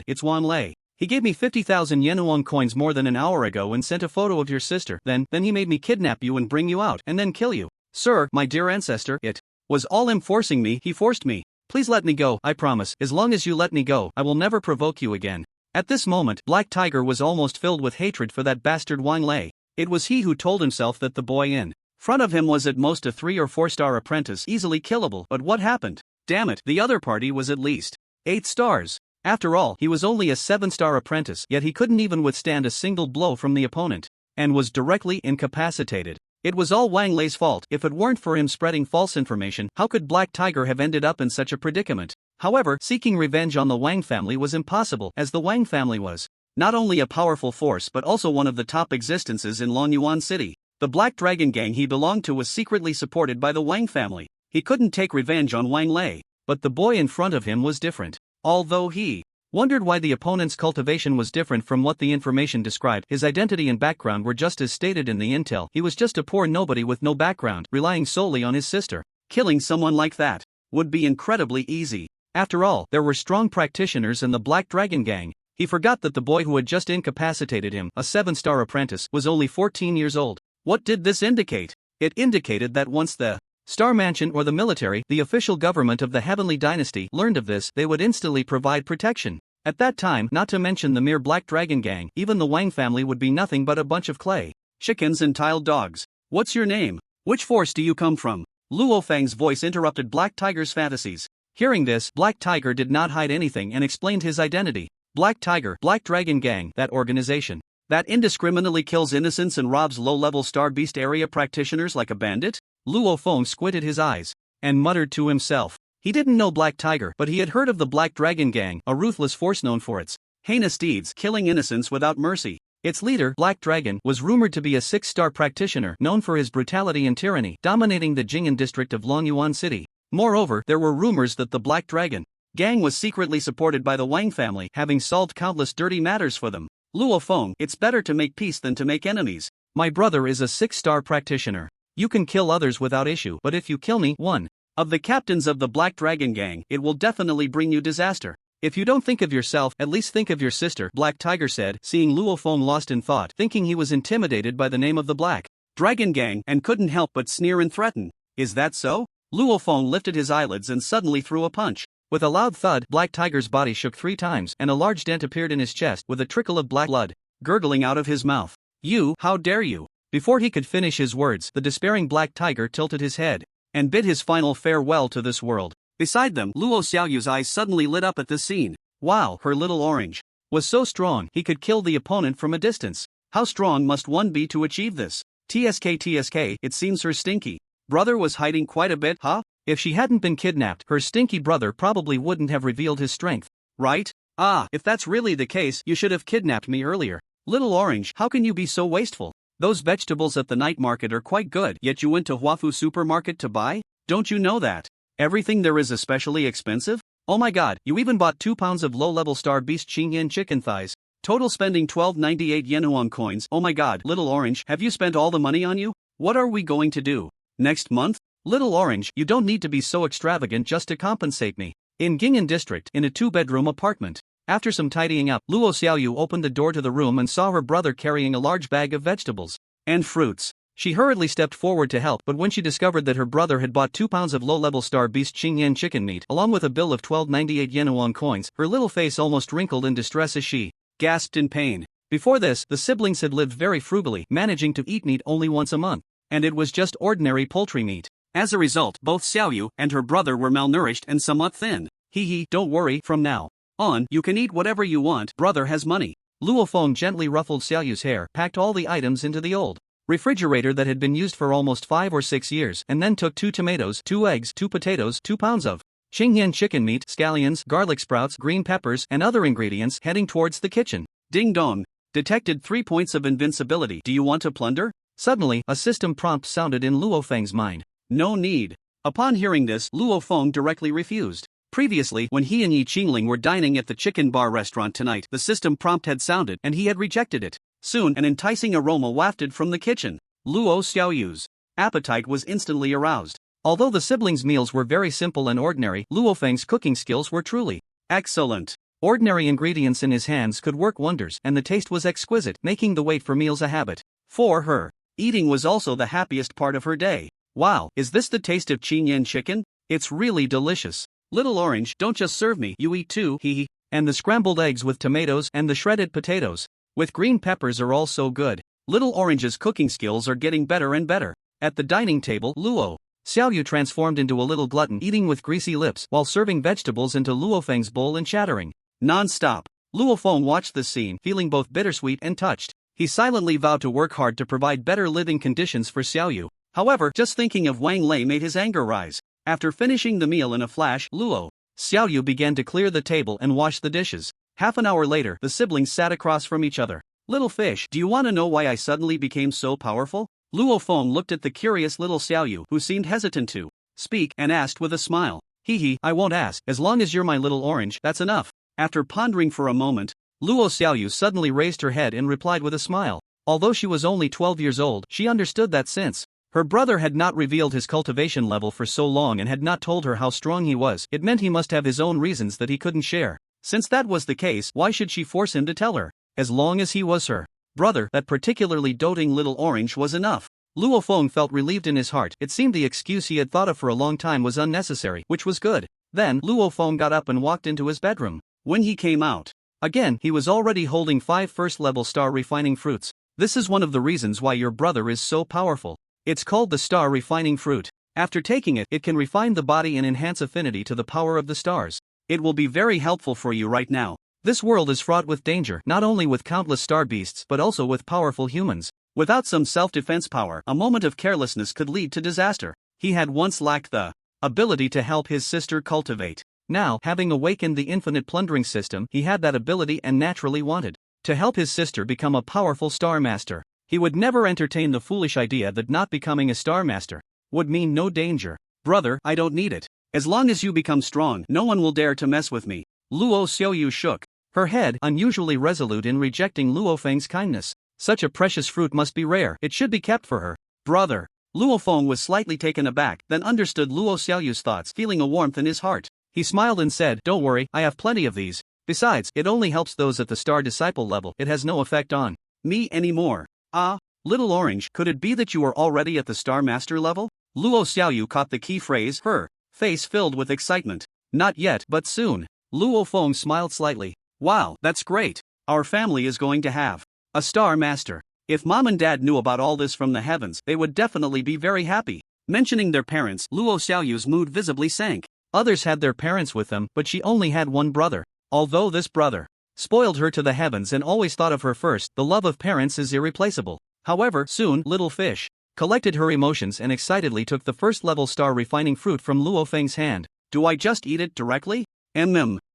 [SPEAKER 1] it's Wang Lei. He gave me 50,000 Yenhuang coins more than an hour ago and sent a photo of your sister. Then he made me kidnap you and bring you out, and then kill you." "Sir, my dear ancestor, it was all him forcing me, he forced me. Please let me go, I promise. As long as you let me go, I will never provoke you again." At this moment, Black Tiger was almost filled with hatred for that bastard Wang Lei. It was he who told himself that the boy in front of him was at most a 3 or 4-star apprentice, easily killable. But what happened? Damn it, the other party was at least 8 stars. After all, he was only a 7-star apprentice, yet he couldn't even withstand a single blow from the opponent, and was directly incapacitated. It was all Wang Lei's fault. If it weren't for him spreading false information, how could Black Tiger have ended up in such a predicament? However, seeking revenge on the Wang family was impossible, as the Wang family was not only a powerful force but also one of the top existences in Longyuan City. The Black Dragon gang he belonged to was secretly supported by the Wang family. He couldn't take revenge on Wang Lei, but the boy in front of him was different. Although he wondered why the opponent's cultivation was different from what the information described, his identity and background were just as stated in the intel. He was just a poor nobody with no background, relying solely on his sister. Killing someone like that would be incredibly easy. After all, there were strong practitioners in the Black Dragon gang. He forgot that the boy who had just incapacitated him, a 7-star apprentice, was only 14 years old. What did this indicate? It indicated that once the Star Mansion or the military, the official government of the Heavenly Dynasty, learned of this, they would instantly provide protection. At that time, not to mention the mere Black Dragon gang, even the Wang family would be nothing but a bunch of clay chickens and tiled dogs. "What's your name? Which force do you come from?" Luo Feng's voice interrupted Black Tiger's fantasies. Hearing this, Black Tiger did not hide anything and explained his identity. Black Tiger, Black Dragon gang, that organization that indiscriminately kills innocents and robs low-level Star Beast area practitioners like a bandit? Luo Feng squinted his eyes and muttered to himself. He didn't know Black Tiger, but he had heard of the Black Dragon gang, a ruthless force known for its heinous deeds, killing innocents without mercy. Its leader, Black Dragon, was rumored to be a 6-star practitioner known for his brutality and tyranny, dominating the Jing'an district of Longyuan City. Moreover, there were rumors that the Black Dragon gang was secretly supported by the Wang family, having solved countless dirty matters for them. Luo Feng, it's better to make peace than to make enemies. My brother is a 6-star practitioner. You can kill others without issue, but if you kill me, one of the captains of the Black Dragon gang, it will definitely bring you disaster. If you don't think of yourself, at least think of your sister, Black Tiger said, seeing Luo Feng lost in thought, thinking he was intimidated by the name of the Black Dragon gang, and couldn't help but sneer and threaten. Is that so? Luo Feng lifted his eyelids and suddenly threw a punch. With a loud thud, Black Tiger's body shook 3 times, and a large dent appeared in his chest, with a trickle of black blood gurgling out of his mouth. "You, how dare you?" Before he could finish his words, the despairing Black Tiger tilted his head and bid his final farewell to this world. Beside them, Luo Xiaoyu's eyes suddenly lit up at this scene. Wow, her little orange was so strong, he could kill the opponent from a distance. How strong must one be to achieve this? TSK, it seems her stinky brother was hiding quite a bit, huh? If she hadn't been kidnapped, her stinky brother probably wouldn't have revealed his strength, right? Ah, if that's really the case, you should have kidnapped me earlier. Little orange, how can you be so wasteful? Those vegetables at the night market are quite good, yet you went to Huafu supermarket to buy? Don't you know that? Everything there is especially expensive? Oh my god, you even bought 2 pounds of low-level star beast Xingyan chicken thighs. Total spending 12.98 Yenuan coins. Oh my god, Little Orange, have you spent all the money on you? What are we going to do? Next month? Little Orange, you don't need to be so extravagant just to compensate me. In Gingan District, in a 2-bedroom apartment. After some tidying up, Luo Xiaoyu opened the door to the room and saw her brother carrying a large bag of vegetables and fruits. She hurriedly stepped forward to help, but when she discovered that her brother had bought 2 pounds of low-level star beast Xingyan chicken meat along with a bill of 12.98 Yenuan coins, her little face almost wrinkled in distress as she gasped in pain. Before this, the siblings had lived very frugally, managing to eat meat only once a month, and it was just ordinary poultry meat. As a result, both Xiaoyu and her brother were malnourished and somewhat thin. Hee, don't worry, from now on, you can eat whatever you want, brother has money. Luo Feng gently ruffled Xiaoyu's hair, packed all the items into the old refrigerator that had been used for almost 5 or 6 years, and then took 2 tomatoes, 2 eggs, 2 potatoes, 2 pounds of Xingyan chicken meat, scallions, garlic sprouts, green peppers, and other ingredients, heading towards the kitchen. Ding dong. Detected 3 points of invincibility. Do you want to plunder? Suddenly, a system prompt sounded in Luo Feng's mind. No need. Upon hearing this, Luo Feng directly refused. Previously, when he and Yi Qingling were dining at the chicken bar restaurant tonight, the system prompt had sounded and he had rejected it. Soon, an enticing aroma wafted from the kitchen. Luo Xiaoyu's appetite was instantly aroused. Although the siblings' meals were very simple and ordinary, Luo Feng's cooking skills were truly excellent. Ordinary ingredients in his hands could work wonders, and the taste was exquisite, making the wait for meals a habit. For her, eating was also the happiest part of her day. Wow, is this the taste of Xingyan chicken? It's really delicious. Little Orange, don't just serve me, you eat too, hee. And the scrambled eggs with tomatoes and the shredded potatoes with green peppers are all so good. Little Orange's cooking skills are getting better and better. At the dining table, Luo Xiaoyu transformed into a little glutton, eating with greasy lips while serving vegetables into Luo Feng's bowl and chattering non-stop. Luo Feng watched this scene, feeling both bittersweet and touched. He silently vowed to work hard to provide better living conditions for Xiaoyu. However, just thinking of Wang Lei made his anger rise. After finishing the meal in a flash, Luo Xiaoyu began to clear the table and wash the dishes. Half an hour later, the siblings sat across from each other. Little fish, do you want to know why I suddenly became so powerful? Luo Feng looked at the curious little Xiaoyu, who seemed hesitant to speak, and asked with a smile. Hee, I won't ask, as long as you're my little orange, that's enough. After pondering for a moment, Luo Xiaoyu suddenly raised her head and replied with a smile. Although she was only 12 years old, she understood that since her brother had not revealed his cultivation level for so long and had not told her how strong he was, it meant he must have his own reasons that he couldn't share. Since that was the case, why should she force him to tell her? As long as he was her brother, that particularly doting little orange was enough. Luo Feng felt relieved in his heart. It seemed the excuse he had thought of for a long time was unnecessary, which was good. Then, Luo Feng got up and walked into his bedroom. When he came out again, he was already holding 5 first-level star refining fruits. This is one of the reasons why your brother is so powerful. It's called the star refining fruit. After taking it, it can refine the body and enhance affinity to the power of the stars. It will be very helpful for you right now. This world is fraught with danger, not only with countless star beasts but also with powerful humans. Without some self-defense power, a moment of carelessness could lead to disaster. He had once lacked the ability to help his sister cultivate. Now, having awakened the infinite plundering system, he had that ability and naturally wanted to help his sister become a powerful star master. He would never entertain the foolish idea that not becoming a star master would mean no danger. Brother, I don't need it. As long as you become strong, no one will dare to mess with me. Luo Xiaoyu shook her head, unusually resolute in rejecting Luo Feng's kindness. Such a precious fruit must be rare, it should be kept for her brother. Luo Feng was slightly taken aback, then understood Luo Xiaoyu's thoughts, feeling a warmth in his heart. He smiled and said, don't worry, I have plenty of these. Besides, it only helps those at the star disciple level, it has no effect on me anymore. Ah, little orange, could it be that you are already at the star master level? Luo Xiaoyu caught the key phrase, her face filled with excitement. Not yet, but soon. Luo Feng smiled slightly. Wow, that's great. Our family is going to have a star master. If mom and dad knew about all this from the heavens, they would definitely be very happy. Mentioning their parents, Luo Xiaoyu's mood visibly sank. Others had their parents with them, but she only had one brother. Although this brother spoiled her to the heavens and always thought of her first, the love of parents is irreplaceable. However, soon, little fish collected her emotions and excitedly took the first-level star refining fruit from Luo Feng's hand. Do I just eat it directly?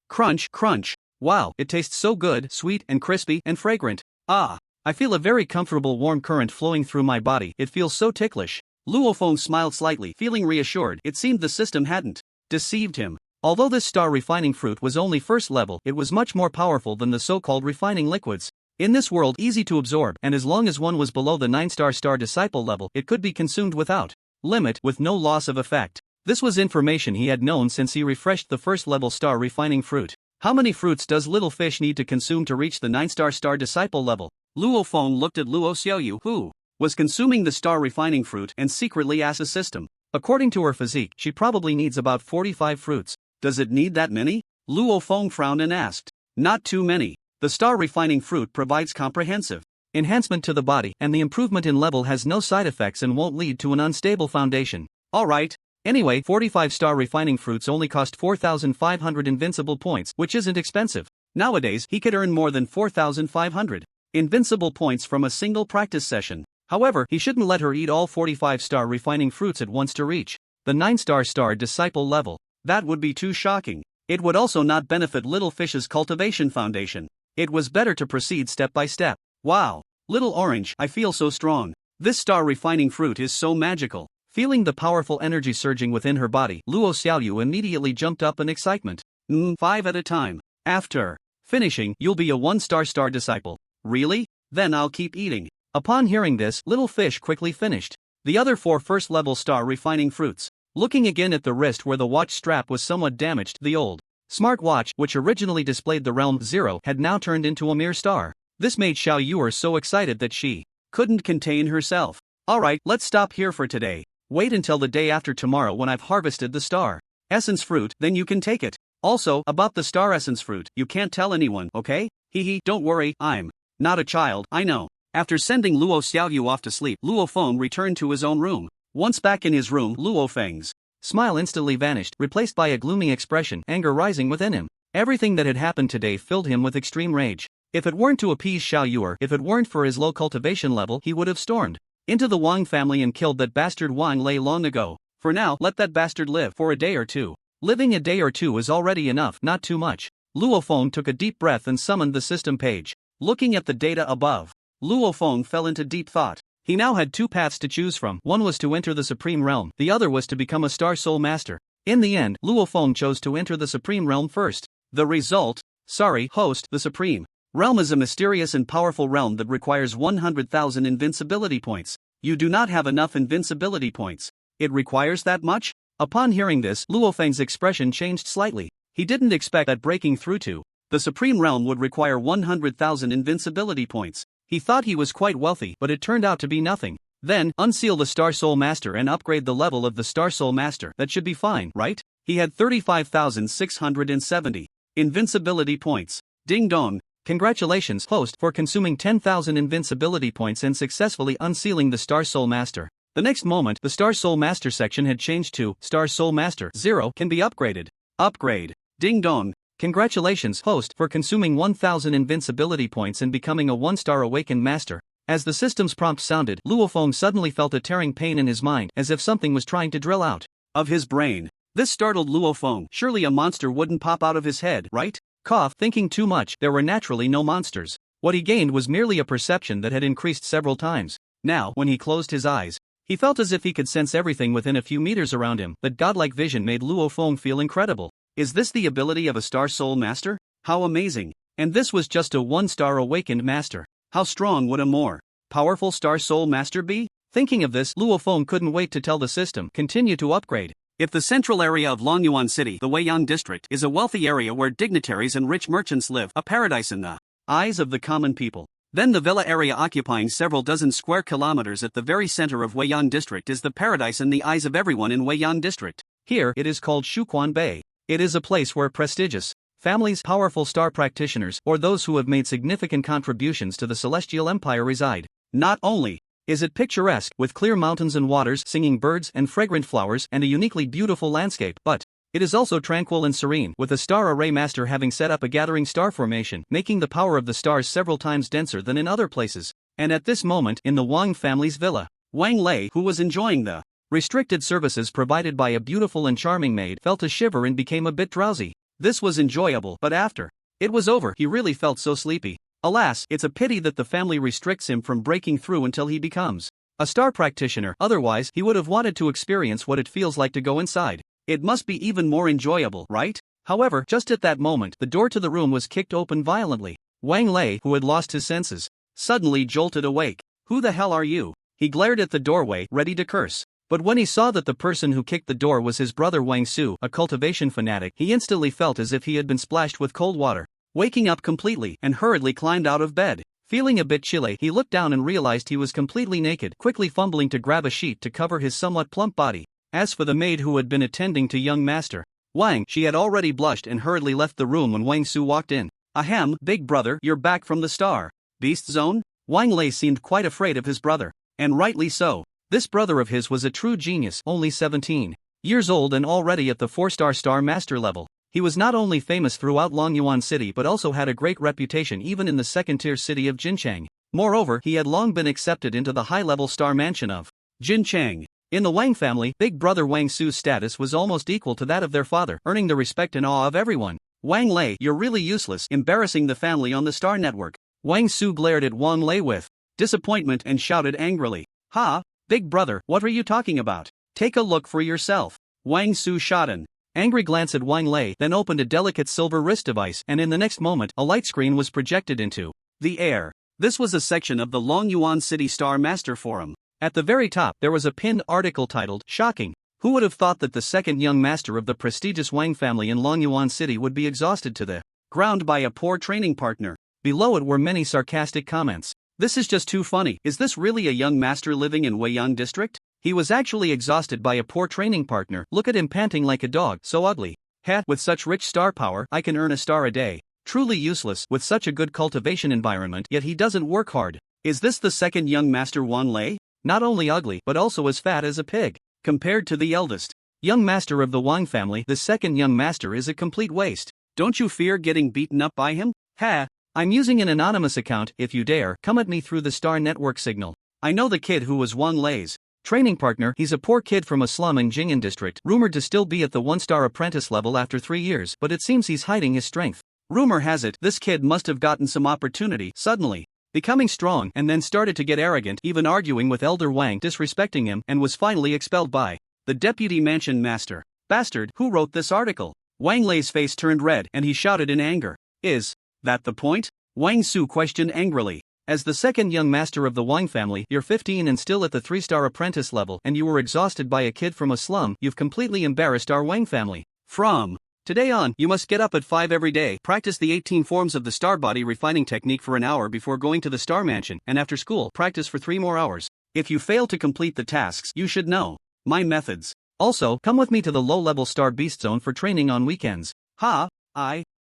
[SPEAKER 1] Crunch, crunch. Wow, it tastes so good, sweet and crispy and fragrant. Ah, I feel a very comfortable warm current flowing through my body, it feels so ticklish. Luo Feng smiled slightly, feeling reassured. It seemed the system hadn't deceived him. Although this star refining fruit was only first level, it was much more powerful than the so-called refining liquids. In this world, easy to absorb, and as long as one was below the 9-star star disciple level, it could be consumed without limit, with no loss of effect. This was information he had known since he refreshed the first level star refining fruit. How many fruits does little fish need to consume to reach the 9-star star disciple level? Luo Feng looked at Luo Xiaoyu, who was consuming the star refining fruit, and secretly asked the system. According to her physique, she probably needs about 45 fruits. Does it need that many? Luo Feng frowned and asked. Not too many. The star refining fruit provides comprehensive enhancement to the body, and the improvement in level has no side effects and won't lead to an unstable foundation. Alright. Anyway, 45 star refining fruits only cost 4,500 invincible points, which isn't expensive. Nowadays, he could earn more than 4,500 invincible points from a single practice session. However, he shouldn't let her eat all 45 star refining fruits at once to reach the 9-star star disciple level. That would be too shocking. It would also not benefit Little Fish's cultivation foundation. It was better to proceed step by step. Wow. Little Orange, I feel so strong. This star refining fruit is so magical. Feeling the powerful energy surging within her body, Luo Xiaoyu immediately jumped up in excitement. 5 at a time. After finishing, you'll be a 1-star star disciple. Really? Then I'll keep eating. Upon hearing this, Little Fish quickly finished the other 4 first-level star refining fruits. Looking again at the wrist where the watch strap was somewhat damaged, the old smart watch, which originally displayed the realm 0, had now turned into a mere star. This made Xiao Yuer so excited that she couldn't contain herself. Alright, let's stop here for today. Wait until the day after tomorrow when I've harvested the star essence fruit, then you can take it. Also, about the star essence fruit, you can't tell anyone, okay? Hehe, don't worry, I'm not a child, I know. After sending Luo Xiaoyu off to sleep, Luo Feng returned to his own room. Once back in his room, Luo Feng's smile instantly vanished, replaced by a gloomy expression, anger rising within him. Everything that had happened today filled him with extreme rage. If it weren't to appease Xiao Yuer, if it weren't for his low cultivation level, he would have stormed into the Wang family and killed that bastard Wang Lei long ago. For now, let that bastard live for a day or two. Living a day or two is already enough, not too much. Luo Feng took a deep breath and summoned the system page. Looking at the data above, Luo Feng fell into deep thought. He now had 2 paths to choose from. One was to enter the Supreme Realm, the other was to become a Star Soul Master. In the end, Luo Feng chose to enter the Supreme Realm first. The result? Sorry, host, the Supreme Realm is a mysterious and powerful realm that requires 100,000 invincibility points. You do not have enough invincibility points. It requires that much? Upon hearing this, Luo Feng's expression changed slightly. He didn't expect that breaking through to the Supreme Realm would require 100,000 invincibility points. He thought he was quite wealthy, but it turned out to be nothing. Then, unseal the Star Soul Master and upgrade the level of the Star Soul Master. That should be fine, right? He had 35,670 invincibility points. Ding dong. Congratulations, host, for consuming 10,000 invincibility points and successfully unsealing the Star Soul Master. The next moment, the Star Soul Master section had changed to Star Soul Master 0 can be upgraded. Upgrade. Ding dong. Congratulations, host, for consuming 1,000 invincibility points and becoming a 1-star awakened master. As the system's prompt sounded, Luo Feng suddenly felt a tearing pain in his mind, as if something was trying to drill out of his brain. This startled Luo Feng. Surely a monster wouldn't pop out of his head, right? Cough, thinking too much, there were naturally no monsters. What he gained was merely a perception that had increased several times. Now, when he closed his eyes, he felt as if he could sense everything within a few meters around him. That godlike vision made Luo Feng feel incredible. Is this the ability of a Star Soul Master? How amazing. And this was just a 1-star awakened master. How strong would a more powerful Star Soul Master be? Thinking of this, Luo Feng couldn't wait to tell the system, continue to upgrade. If the central area of Longyuan City, the Weiyang district, is a wealthy area where dignitaries and rich merchants live, a paradise in the eyes of the common people, then the villa area occupying several dozen square kilometers at the very center of Weiyang district is the paradise in the eyes of everyone in Weiyang district. Here, it is called Shuquan Bay. It is a place where prestigious families, powerful star practitioners, or those who have made significant contributions to the Celestial Empire reside. Not only is it picturesque, with clear mountains and waters, singing birds and fragrant flowers, and a uniquely beautiful landscape, but it is also tranquil and serene, with a star array master having set up a gathering star formation, making the power of the stars several times denser than in other places. And at this moment, in the Wang family's villa, Wang Lei, who was enjoying the restricted services provided by a beautiful and charming maid, felt a shiver and became a bit drowsy. This was enjoyable, but after it was over, he really felt so sleepy. Alas, it's a pity that the family restricts him from breaking through until he becomes A star practitioner, otherwise he would have wanted to experience what it feels like to go inside. It must be even more enjoyable, right? However, just at that moment, the door to the room was kicked open violently. Wang Lei, who had lost his senses, suddenly jolted awake. Who the hell are you? He glared at the doorway, ready to curse. But when he saw that the person who kicked the door was his brother Wang Su, a cultivation fanatic, he instantly felt as if he had been splashed with cold water. Waking up completely, and hurriedly climbed out of bed. Feeling a bit chilly, he looked down and realized he was completely naked, quickly fumbling to grab a sheet to cover his somewhat plump body. As for the maid who had been attending to young master Wang, she had already blushed and hurriedly left the room when Wang Su walked in. Ahem, big brother, you're back from the star beast zone? Wang Lei seemed quite afraid of his brother. And rightly so. This brother of his was a true genius, only 17 years old and already at the 4-star Star Master level. He was not only famous throughout Longyuan City but also had a great reputation even in the second-tier city of Jinchang. Moreover, he had long been accepted into the high-level star mansion of Jinchang. In the Wang family, big brother Wang Su's status was almost equal to that of their father, earning the respect and awe of everyone. Wang Lei, you're really useless, embarrassing the family on the Star Network. Wang Su glared at Wang Lei with disappointment and shouted angrily. Ha! Big brother, what are you talking about? Take a look for yourself. Wang Su shot an angry glance at Wang Lei, then opened a delicate silver wrist device, and in the next moment, a light screen was projected into the air. This was a section of the Longyuan City Star Master Forum. At the very top, there was a pinned article titled, Shocking. Who would have thought that the second young master of the prestigious Wang family in Longyuan City would be exhausted to the ground by a poor training partner? Below it were many sarcastic comments. This is just too funny. Is this really a young master living in Weiyang district? He was actually exhausted by a poor training partner. Look at him panting like a dog, so ugly. Heh, with such rich star power, I can earn a star a day. Truly useless, with such a good cultivation environment, yet he doesn't work hard. Is this the second young master Wang Lei? Not only ugly, but also as fat as a pig. Compared to the eldest young master of the Wang family, the second young master is a complete waste. Don't you fear getting beaten up by him? Ha! I'm using an anonymous account. If you dare, come at me through the Star Network signal. I know the kid who was Wang Lei's training partner. He's a poor kid from a slum in Jing'an district, rumored to still be at the 1-star apprentice level after 3 years, but it seems he's hiding his strength. Rumor has it, this kid must have gotten some opportunity, suddenly becoming strong, and then started to get arrogant, even arguing with Elder Wang, disrespecting him, and was finally expelled by the deputy mansion master. Bastard, who wrote this article? Wang Lei's face turned red, and he shouted in anger. Is that the point? Wang Su questioned angrily. As the second young master of the Wang family, you're 15 and still at the 3-star apprentice level, and you were exhausted by a kid from a slum. You've completely embarrassed our Wang family. From today on, you must get up at 5 every day, practice the 18 forms of the star body refining technique for an hour before going to the star mansion, and after school, practice for 3 more hours. If you fail to complete the tasks, you should know my methods. Also, come with me to the low-level star beast zone for training on weekends. Ha!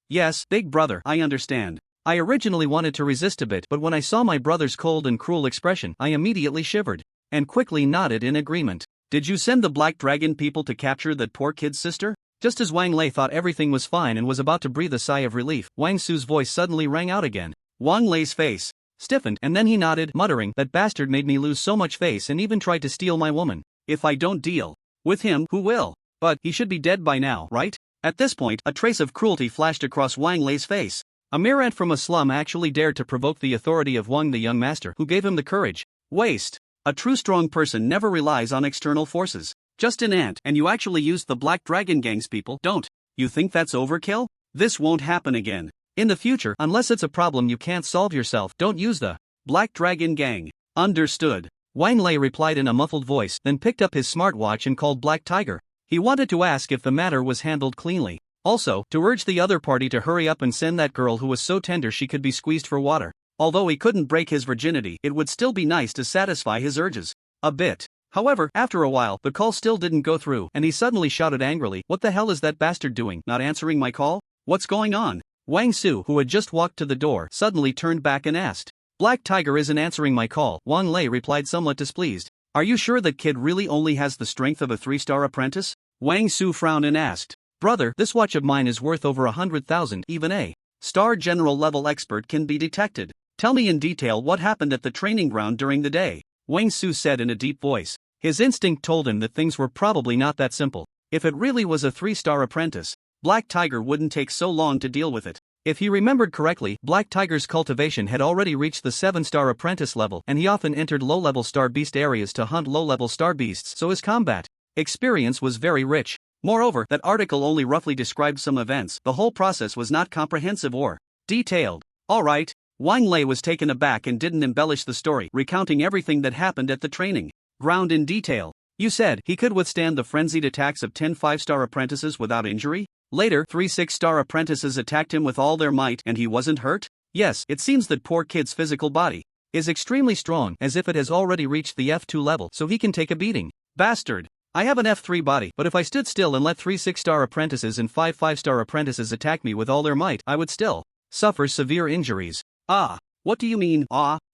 [SPEAKER 1] Yes, big brother, I understand. I originally wanted to resist a bit, but when I saw my brother's cold and cruel expression, I immediately shivered and quickly nodded in agreement. Did you send the Black Dragon people to capture that poor kid's sister? Just as Wang Lei thought everything was fine and was about to breathe a sigh of relief, Wang Su's voice suddenly rang out again. Wang Lei's face stiffened, and then he nodded, muttering, that bastard made me lose so much face and even tried to steal my woman. If I don't deal with him, who will? But he should be dead by now, right? At this point, a trace of cruelty flashed across Wang Lei's face. A mere ant from a slum actually dared to provoke the authority of Wang the young master, who gave him the courage. Waste. A true strong person never relies on external forces. Just an ant, and you actually used the Black Dragon Gang's people. Don't you think that's overkill? This won't happen again. In the future, unless it's a problem you can't solve yourself, don't use the Black Dragon Gang. Understood. Wang Lei replied in a muffled voice, then picked up his smartwatch and called Black Tiger. He wanted to ask if the matter was handled cleanly. Also, to urge the other party to hurry up and send that girl who was so tender she could be squeezed for water. Although he couldn't break his virginity, it would still be nice to satisfy his urges a bit. However, after a while, the call still didn't go through, and he suddenly shouted angrily, "What the hell is that bastard doing, not answering my call? What's going on?" Wang Su, who had just walked to the door, suddenly turned back and asked. "Black Tiger isn't answering my call," Wang Lei replied somewhat displeased. "Are you sure that kid really only has the strength of a 3-star apprentice?" Wang Su frowned and asked. "Brother, this watch of mine is worth over 100,000, even a star general level expert can be detected. Tell me in detail what happened at the training ground during the day," Wang Su said in a deep voice. His instinct told him that things were probably not that simple. If it really was a 3-star apprentice, Black Tiger wouldn't take so long to deal with it. If he remembered correctly, Black Tiger's cultivation had already reached the 7-star apprentice level, and he often entered low-level star beast areas to hunt low-level star beasts, so his combat experience was very rich. Moreover, that article only roughly described some events. The whole process was not comprehensive or detailed. Alright. Wang Lei was taken aback and didn't embellish the story, recounting everything that happened at the training ground in detail. You said he could withstand the frenzied attacks of 10 5-star apprentices without injury? Later, 3 6-star apprentices attacked him with all their might and he wasn't hurt? Yes, it seems that poor kid's physical body is extremely strong, as if it has already reached the F2 level, so he can take a beating. Bastard. I have an F3 body, but if I stood still and let 3 6-star apprentices and 5 5-star apprentices attack me with all their might, I would still suffer severe injuries. Ah. What do you mean,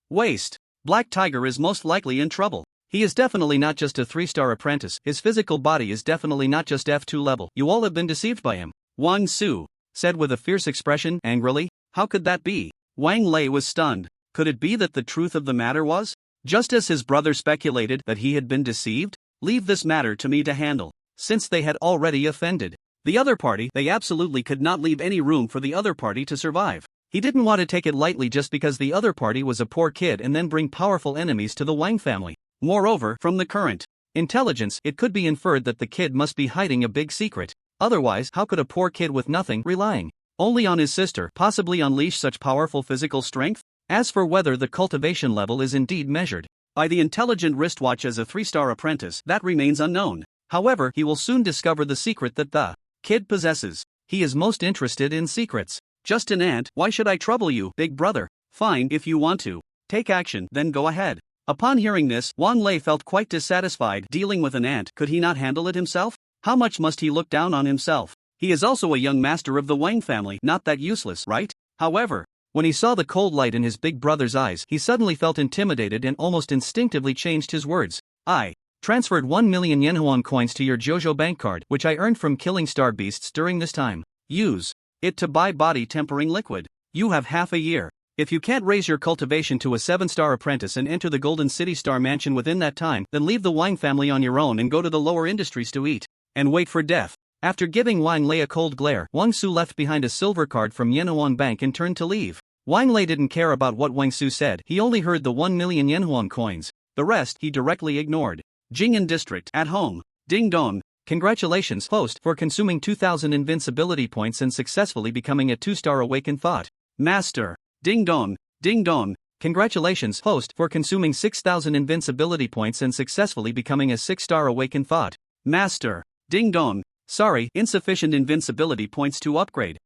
[SPEAKER 1] waste? Black Tiger is most likely in trouble. He is definitely not just a 3-star apprentice, his physical body is definitely not just F2 level. You all have been deceived by him. Wang Su said with a fierce expression, angrily. How could that be? Wang Lei was stunned. Could it be that the truth of the matter was just as his brother speculated, that he had been deceived? Leave this matter to me to handle. Since they had already offended the other party, they absolutely could not leave any room for the other party to survive. He didn't want to take it lightly just because the other party was a poor kid and then bring powerful enemies to the Wang family. Moreover, from the current intelligence, it could be inferred that the kid must be hiding a big secret. Otherwise, how could a poor kid with nothing, relying only on his sister, possibly unleash such powerful physical strength? As for whether the cultivation level is indeed measured by the intelligent wristwatch as a 3-star apprentice, that remains unknown. However, he will soon discover the secret that the kid possesses. He is most interested in secrets. Just an ant, why should I trouble you, big brother? Fine, if you want to take action, then go ahead. Upon hearing this, Wang Lei felt quite dissatisfied. Dealing with an ant, could he not handle it himself? How much must he look down on himself? He is also a young master of the Wang family, not that useless, right? However, when he saw the cold light in his big brother's eyes, he suddenly felt intimidated and almost instinctively changed his words. I transferred 1 million Yenhuan coins to your Jojo bank card, which I earned from killing star beasts during this time. Use it to buy body tempering liquid. You have half a year. If you can't raise your cultivation to a 7-star apprentice and enter the Golden City Star Mansion within that time, then leave the Wang family on your own and go to the lower industries to eat and wait for death. After giving Wang Lei a cold glare, Wang Su left behind a silver card from Yenhuan Bank and turned to leave. Wang Lei didn't care about what Wang Su said, he only heard the 1 million Yenhuan coins. The rest he directly ignored. Jing'an District, at home. Ding dong. Congratulations, host, for consuming 2,000 invincibility points and successfully becoming a 2-star awakened thought. Master. Ding dong, ding dong. Congratulations, host, for consuming 6,000 invincibility points and successfully becoming a 6-star awakened thought. Master. Ding dong. Sorry, insufficient invincibility points to upgrade.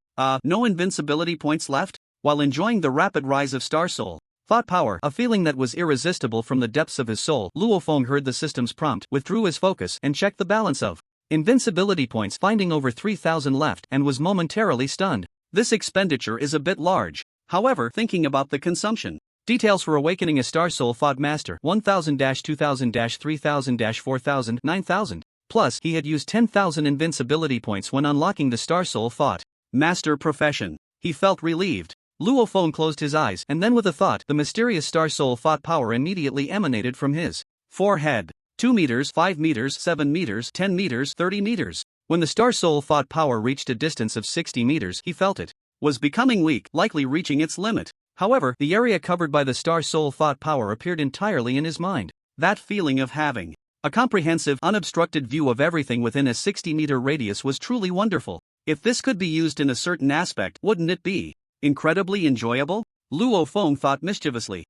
[SPEAKER 1] No invincibility points left? While enjoying the rapid rise of Star Soul thought power, a feeling that was irresistible from the depths of his soul, Luo Feng heard the system's prompt, withdrew his focus, and checked the balance of invincibility points, finding over 3,000 left, and was momentarily stunned. This expenditure is a bit large. However, thinking about the consumption details for awakening a Star Soul Thought Master, 1,000-2,000-3,000-4,000, 9,000. Plus, he had used 10,000 invincibility points when unlocking the Star Soul Thought Master profession. He felt relieved. Luo Feng closed his eyes, and then with a thought, the mysterious Star Soul Thought power immediately emanated from his forehead. 2 meters, 5 meters, 7 meters, 10 meters, 30 meters. When the Star Soul Thought power reached a distance of 60 meters, he felt it was becoming weak, likely reaching its limit. However, the area covered by the Star Soul Thought power appeared entirely in his mind. That feeling of having a comprehensive, unobstructed view of everything within a 60-meter radius was truly wonderful. If this could be used in a certain aspect, wouldn't it be incredibly enjoyable? Luo Feng thought mischievously.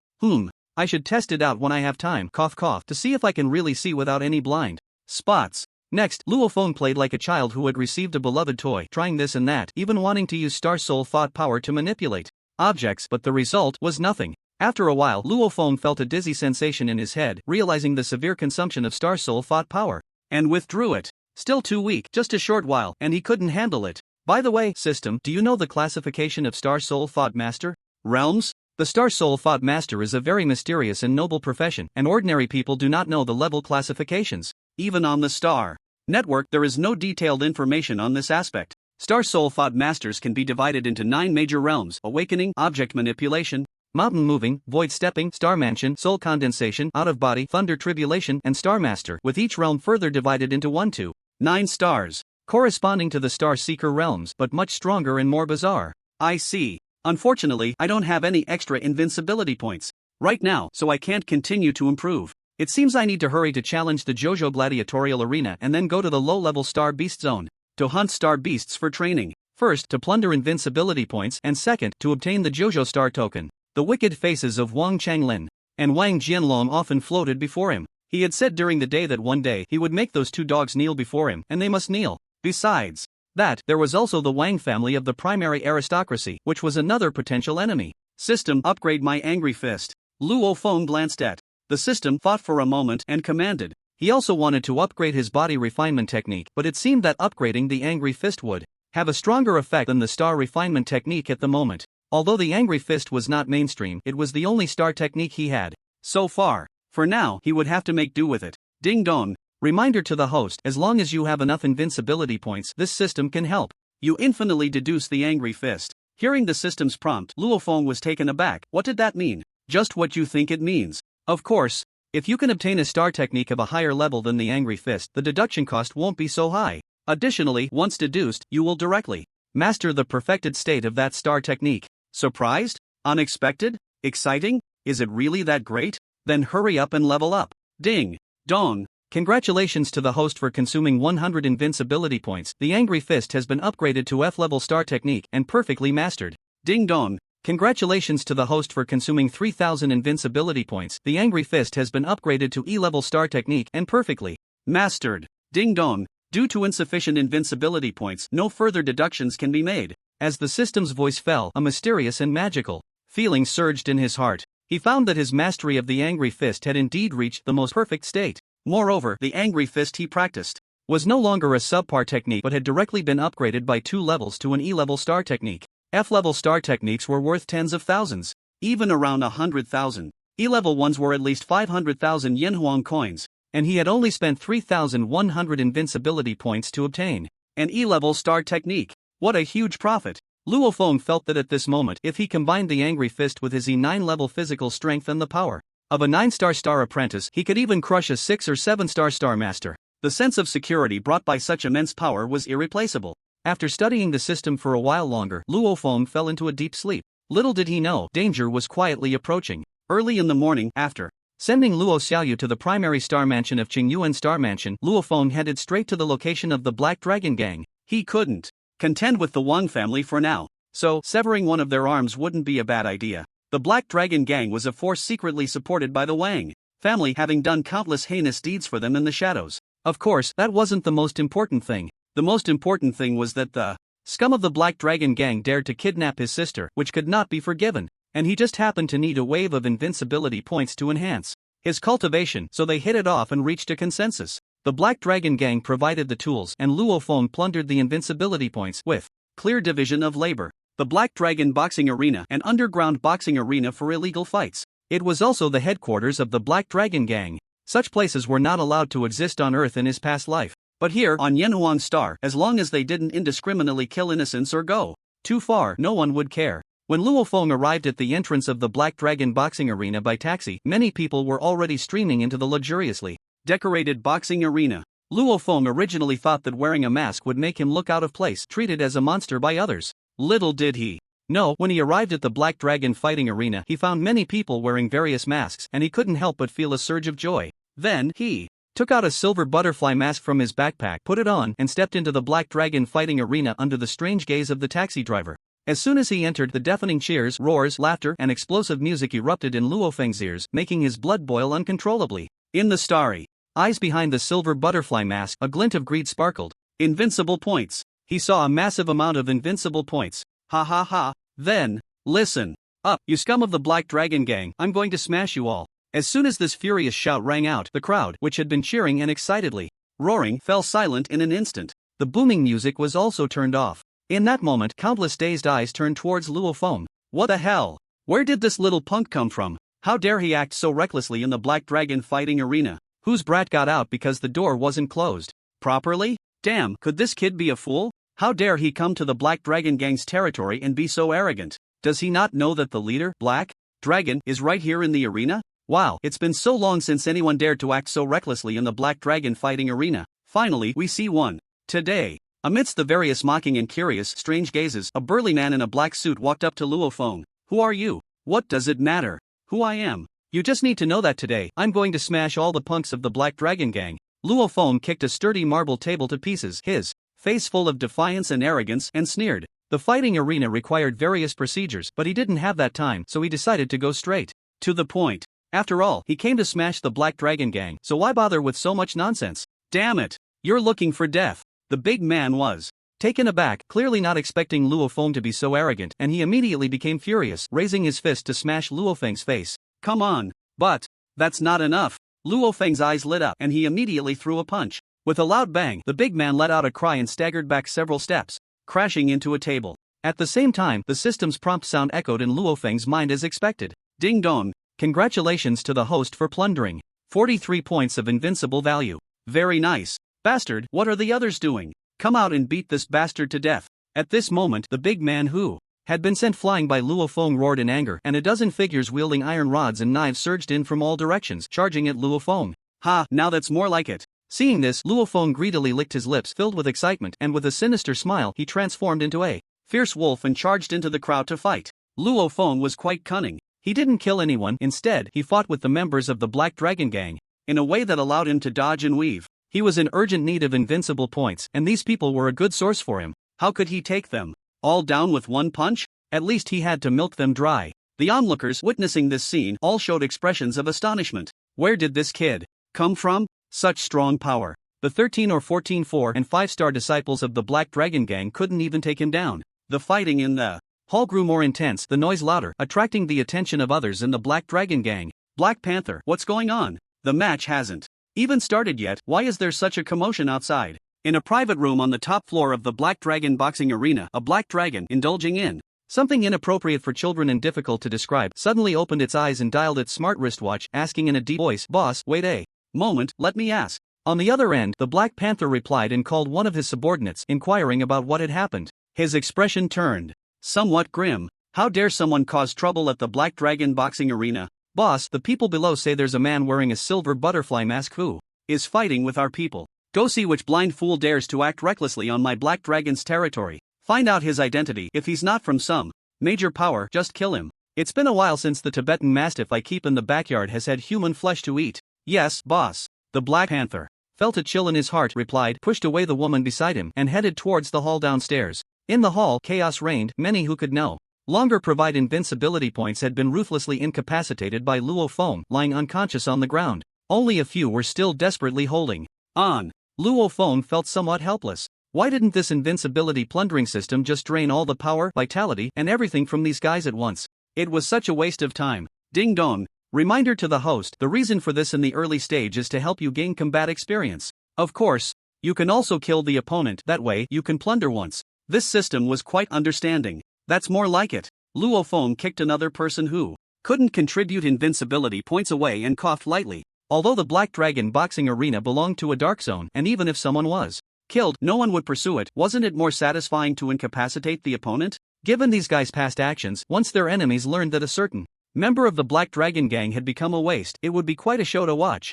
[SPEAKER 1] I should test it out when I have time, cough cough, to see if I can really see without any blind spots. Next, Luo Feng played like a child who had received a beloved toy, trying this and that, even wanting to use Star Soul Thought power to manipulate objects, but the result was nothing. After a while, Luo Feng felt a dizzy sensation in his head, realizing the severe consumption of Star Soul Thought power, and withdrew it. Still too weak, just a short while, and he couldn't handle it. By the way, system, do you know the classification of Star Soul Thought Master? Realms? The Star Soul Thought Master is a very mysterious and noble profession, and ordinary people do not know the level classifications. Even on the Star Network, there is no detailed information on this aspect. Star Soul Thought Masters can be divided into 9 major realms: awakening, object manipulation, mountain moving, void stepping, star mansion, soul condensation, out of body, thunder tribulation, and Star Master, with each realm further divided into 1 to 9 stars, corresponding to the Star Seeker realms, but much stronger and more bizarre. I see. Unfortunately, I don't have any extra invincibility points right now, so I can't continue to improve. It seems I need to hurry to challenge the JoJo Gladiatorial Arena and then go to the low-level Star Beast Zone to hunt Star Beasts for training. First, to plunder invincibility points, and second, to obtain the JoJo Star Token. The wicked faces of Wang Changlin and Wang Jianlong often floated before him. He had said during the day that one day he would make those two dogs kneel before him, and they must kneel. Besides that, there was also the Wang family of the primary aristocracy, which was another potential enemy. System, upgrade my angry fist. Luo Feng glanced at the system, thought for a moment, and commanded. He also wanted to upgrade his body refinement technique, but it seemed that upgrading the angry fist would have a stronger effect than the star refinement technique at the moment. Although the angry fist was not mainstream, it was the only star technique he had so far. For now, he would have to make do with it. Ding dong. Reminder to the host: as long as you have enough invincibility points, this system can help you infinitely deduce the angry fist. Hearing the system's prompt, Luo Feng was taken aback. What did that mean? Just what you think it means. Of course, if you can obtain a star technique of a higher level than the angry fist, the deduction cost won't be so high. Additionally, once deduced, you will directly master the perfected state of that star technique. Surprised? Unexpected? Exciting? Is it really that great? Then hurry up and level up. Ding dong. Congratulations to the host for consuming 100 invincibility points. The angry fist has been upgraded to F-level star technique and perfectly mastered. Ding dong. Congratulations to the host for consuming 3000 invincibility points. The angry fist has been upgraded to E-level star technique and perfectly mastered. Ding dong. Due to insufficient invincibility points, no further deductions can be made. As the system's voice fell, a mysterious and magical feeling surged in his heart. He found that his mastery of the angry fist had indeed reached the most perfect state. Moreover, the angry fist he practiced was no longer a subpar technique but had directly been upgraded by 2 levels to an E-level star technique. F-level star techniques were worth tens of thousands, even around 100,000. E-level ones were at least 500,000 Yenhuang coins, and he had only spent 3,100 invincibility points to obtain an E-level star technique. What a huge profit! Luo Feng felt that at this moment, if he combined the angry fist with his E9 level physical strength and the power of a 9-star star apprentice, he could even crush a 6 or 7-star star master. The sense of security brought by such immense power was irreplaceable. After studying the system for a while longer, Luo Feng fell into a deep sleep. Little did he know, danger was quietly approaching. Early in the morning, after sending Luo Xiaoyu to the primary star mansion of Qingyuan Star Mansion, Luo Feng headed straight to the location of the Black Dragon Gang. He couldn't contend with the Wang family for now, so severing one of their arms wouldn't be a bad idea. The Black Dragon Gang was a force secretly supported by the Wang family, having done countless heinous deeds for them in the shadows. Of course, that wasn't the most important thing. The most important thing was that the scum of the Black Dragon Gang dared to kidnap his sister, which could not be forgiven, and he just happened to need a wave of invincibility points to enhance his cultivation, so they hit it off and reached a consensus. The Black Dragon Gang provided the tools, and Luo Feng plundered the invincibility points with clear division of labor. The Black Dragon Boxing Arena, an underground boxing arena for illegal fights. It was also the headquarters of the Black Dragon Gang. Such places were not allowed to exist on Earth in his past life. But here, on Yenhuang Star, as long as they didn't indiscriminately kill innocents or go too far, no one would care. When Luo Feng arrived at the entrance of the Black Dragon Boxing Arena by taxi, many people were already streaming into the luxuriously decorated boxing arena. Luo Feng originally thought that wearing a mask would make him look out of place, treated as a monster by others. Little did he know, when he arrived at the Black Dragon fighting arena, he found many people wearing various masks, and he couldn't help but feel a surge of joy. Then, he took out a silver butterfly mask from his backpack, put it on, and stepped into the Black Dragon fighting arena under the strange gaze of the taxi driver. As soon as he entered, the deafening cheers, roars, laughter, and explosive music erupted in Luo Feng's ears, making his blood boil uncontrollably. In the starry eyes behind the silver butterfly mask, a glint of greed sparkled. Invincible points. He saw a massive amount of invincible points. Ha ha ha. Then, listen up, you scum of the Black Dragon Gang, I'm going to smash you all. As soon as this furious shout rang out, the crowd, which had been cheering and excitedly roaring, fell silent in an instant. The booming music was also turned off. In that moment, countless dazed eyes turned towards Luo Feng. What the hell? Where did this little punk come from? How dare he act so recklessly in the Black Dragon fighting arena? Whose brat got out because the door wasn't closed properly? Damn, could this kid be a fool? How dare he come to the Black Dragon Gang's territory and be so arrogant? Does he not know that the leader, Black Dragon, is right here in the arena? Wow, it's been so long since anyone dared to act so recklessly in the Black Dragon fighting arena. Finally, we see one. Today, Amidst the various mocking and curious, strange gazes, a burly man in a black suit walked up to Luo Feng. Who are you? What does it matter who I am? You just need to know that today, I'm going to smash all the punks of the Black Dragon Gang. Luo Feng kicked a sturdy marble table to pieces, his face full of defiance and arrogance, and sneered. The fighting arena required various procedures, but he didn't have that time, so he decided to go straight to the point. After all, he came to smash the Black Dragon Gang, so why bother with so much nonsense? Damn it! You're looking for death. The big man was taken aback, clearly not expecting Luo Feng to be so arrogant, and he immediately became furious, raising his fist to smash Luo Feng's face. Come on. But that's not enough. Luo Feng's eyes lit up, and he immediately threw a punch. With a loud bang, the big man let out a cry and staggered back several steps, crashing into a table. At the same time, the system's prompt sound echoed in Luo Feng's mind as expected. Ding dong. Congratulations to the host for plundering. 43 points of invincible value. Very nice. Bastard, what are the others doing? Come out and beat this bastard to death. At this moment, the big man who had been sent flying by Luo Feng roared in anger, and a dozen figures wielding iron rods and knives surged in from all directions, charging at Luo Feng. Ha, now that's more like it. Seeing this, Luo Feng greedily licked his lips filled with excitement, and with a sinister smile he transformed into a fierce wolf and charged into the crowd to fight. Luo Feng was quite cunning. He didn't kill anyone, instead he fought with the members of the Black Dragon Gang, in a way that allowed him to dodge and weave. He was in urgent need of invincible points, and these people were a good source for him. How could he take them all down with one punch? At least he had to milk them dry. The onlookers witnessing this scene all showed expressions of astonishment. Where did this kid come from? Such strong power. The 13 or 14 4- and 5-star disciples of the Black Dragon Gang couldn't even take him down. The fighting in the hall grew more intense, the noise louder, attracting the attention of others in the Black Dragon Gang. Black Panther, what's going on? The match hasn't even started yet. Why is there such a commotion outside? In a private room on the top floor of the Black Dragon boxing arena, a black dragon, indulging in something inappropriate for children and difficult to describe, suddenly opened its eyes and dialed its smart wristwatch, asking in a deep voice, "Boss, wait a moment, let me ask." On the other end, the Black Panther replied and called one of his subordinates, inquiring about what had happened. His expression turned somewhat grim. How dare someone cause trouble at the Black Dragon boxing arena? Boss, the people below say there's a man wearing a silver butterfly mask who is fighting with our people. Go see which blind fool dares to act recklessly on my Black Dragon's territory. Find out his identity. If he's not from some major power, just kill him. It's been a while since the Tibetan Mastiff I keep in the backyard has had human flesh to eat. Yes, boss. The Black Panther felt a chill in his heart, replied, pushed away the woman beside him, and headed towards the hall downstairs. In the hall, chaos reigned. Many who could no longer provide invincibility points had been ruthlessly incapacitated by Luo Feng, lying unconscious on the ground. Only a few were still desperately holding on. Luo Feng felt somewhat helpless. Why didn't this invincibility plundering system just drain all the power, vitality, and everything from these guys at once? It was such a waste of time. Ding dong. Reminder to the host, the reason for this in the early stage is to help you gain combat experience. Of course, you can also kill the opponent, that way you can plunder once. This system was quite understanding. That's more like it. Luo Feng kicked another person who couldn't contribute invincibility points away and coughed lightly. Although the Black Dragon boxing arena belonged to a dark zone, and even if someone was killed, no one would pursue it, wasn't it more satisfying to incapacitate the opponent? Given these guys' past actions, once their enemies learned that a certain member of the Black Dragon Gang had become a waste, it would be quite a show to watch.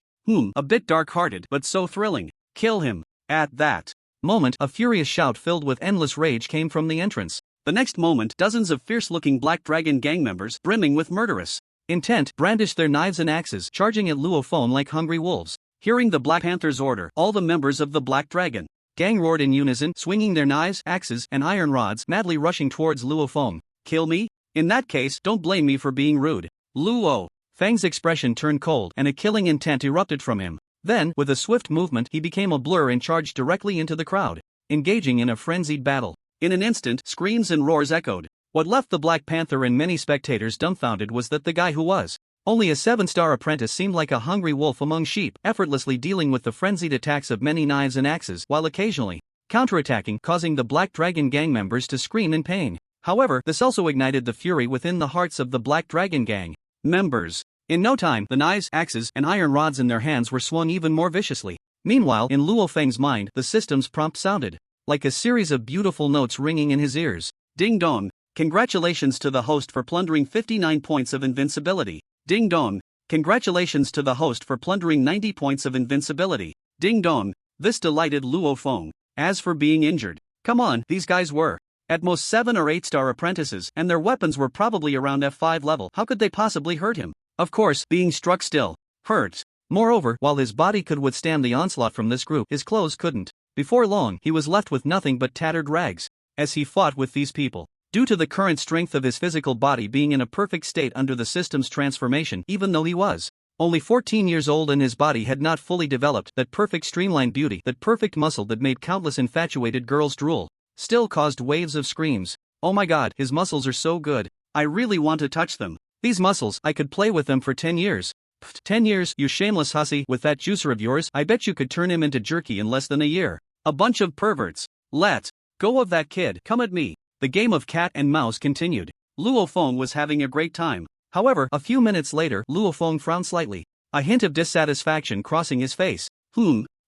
[SPEAKER 1] A bit dark-hearted, but so thrilling. Kill him. At that moment, a furious shout filled with endless rage came from the entrance. The next moment, dozens of fierce-looking Black Dragon Gang members, brimming with murderous intent, brandished their knives and axes, charging at Luo Feng like hungry wolves. Hearing the Black Panther's order, all the members of the Black Dragon Gang roared in unison, swinging their knives, axes, and iron rods, madly rushing towards Luo Feng. Kill me? In that case, don't blame me for being rude. Luo Feng's expression turned cold, and a killing intent erupted from him. Then, with a swift movement, he became a blur and charged directly into the crowd, engaging in a frenzied battle. In an instant, screams and roars echoed. What left the Black Panther and many spectators dumbfounded was that the guy who was only a 7-star apprentice seemed like a hungry wolf among sheep, effortlessly dealing with the frenzied attacks of many knives and axes, while occasionally counterattacking, causing the Black Dragon Gang members to scream in pain. However, this also ignited the fury within the hearts of the Black Dragon Gang members. In no time, the knives, axes, and iron rods in their hands were swung even more viciously. Meanwhile, in Luo Feng's mind, the system's prompt sounded like a series of beautiful notes ringing in his ears. Ding dong. Congratulations to the host for plundering 59 points of invincibility. Ding dong. Congratulations to the host for plundering 90 points of invincibility. Ding dong. This delighted Luo Feng. As for being injured, Come on, these guys were at most 7 or 8-star apprentices, and their weapons were probably around F5 level. How could they possibly hurt him? Of course, being struck still hurts. Moreover, while his body could withstand the onslaught from this group, his clothes couldn't. Before long, he was left with nothing but tattered rags as he fought with these people. Due to the current strength of his physical body being in a perfect state under the system's transformation, even though he was only 14 years old and his body had not fully developed that perfect streamlined beauty, that perfect muscle that made countless infatuated girls drool, still caused waves of screams. Oh my god, his muscles are so good. I really want to touch them. These muscles, I could play with them for 10 years. Pfft, 10 years, you shameless hussy, with that juicer of yours, I bet you could turn him into jerky in less than a year. A bunch of perverts. Let go of that kid, come at me. The game of cat and mouse continued. Luo Feng was having a great time. However, a few minutes later, Luo Feng frowned slightly, a hint of dissatisfaction crossing his face.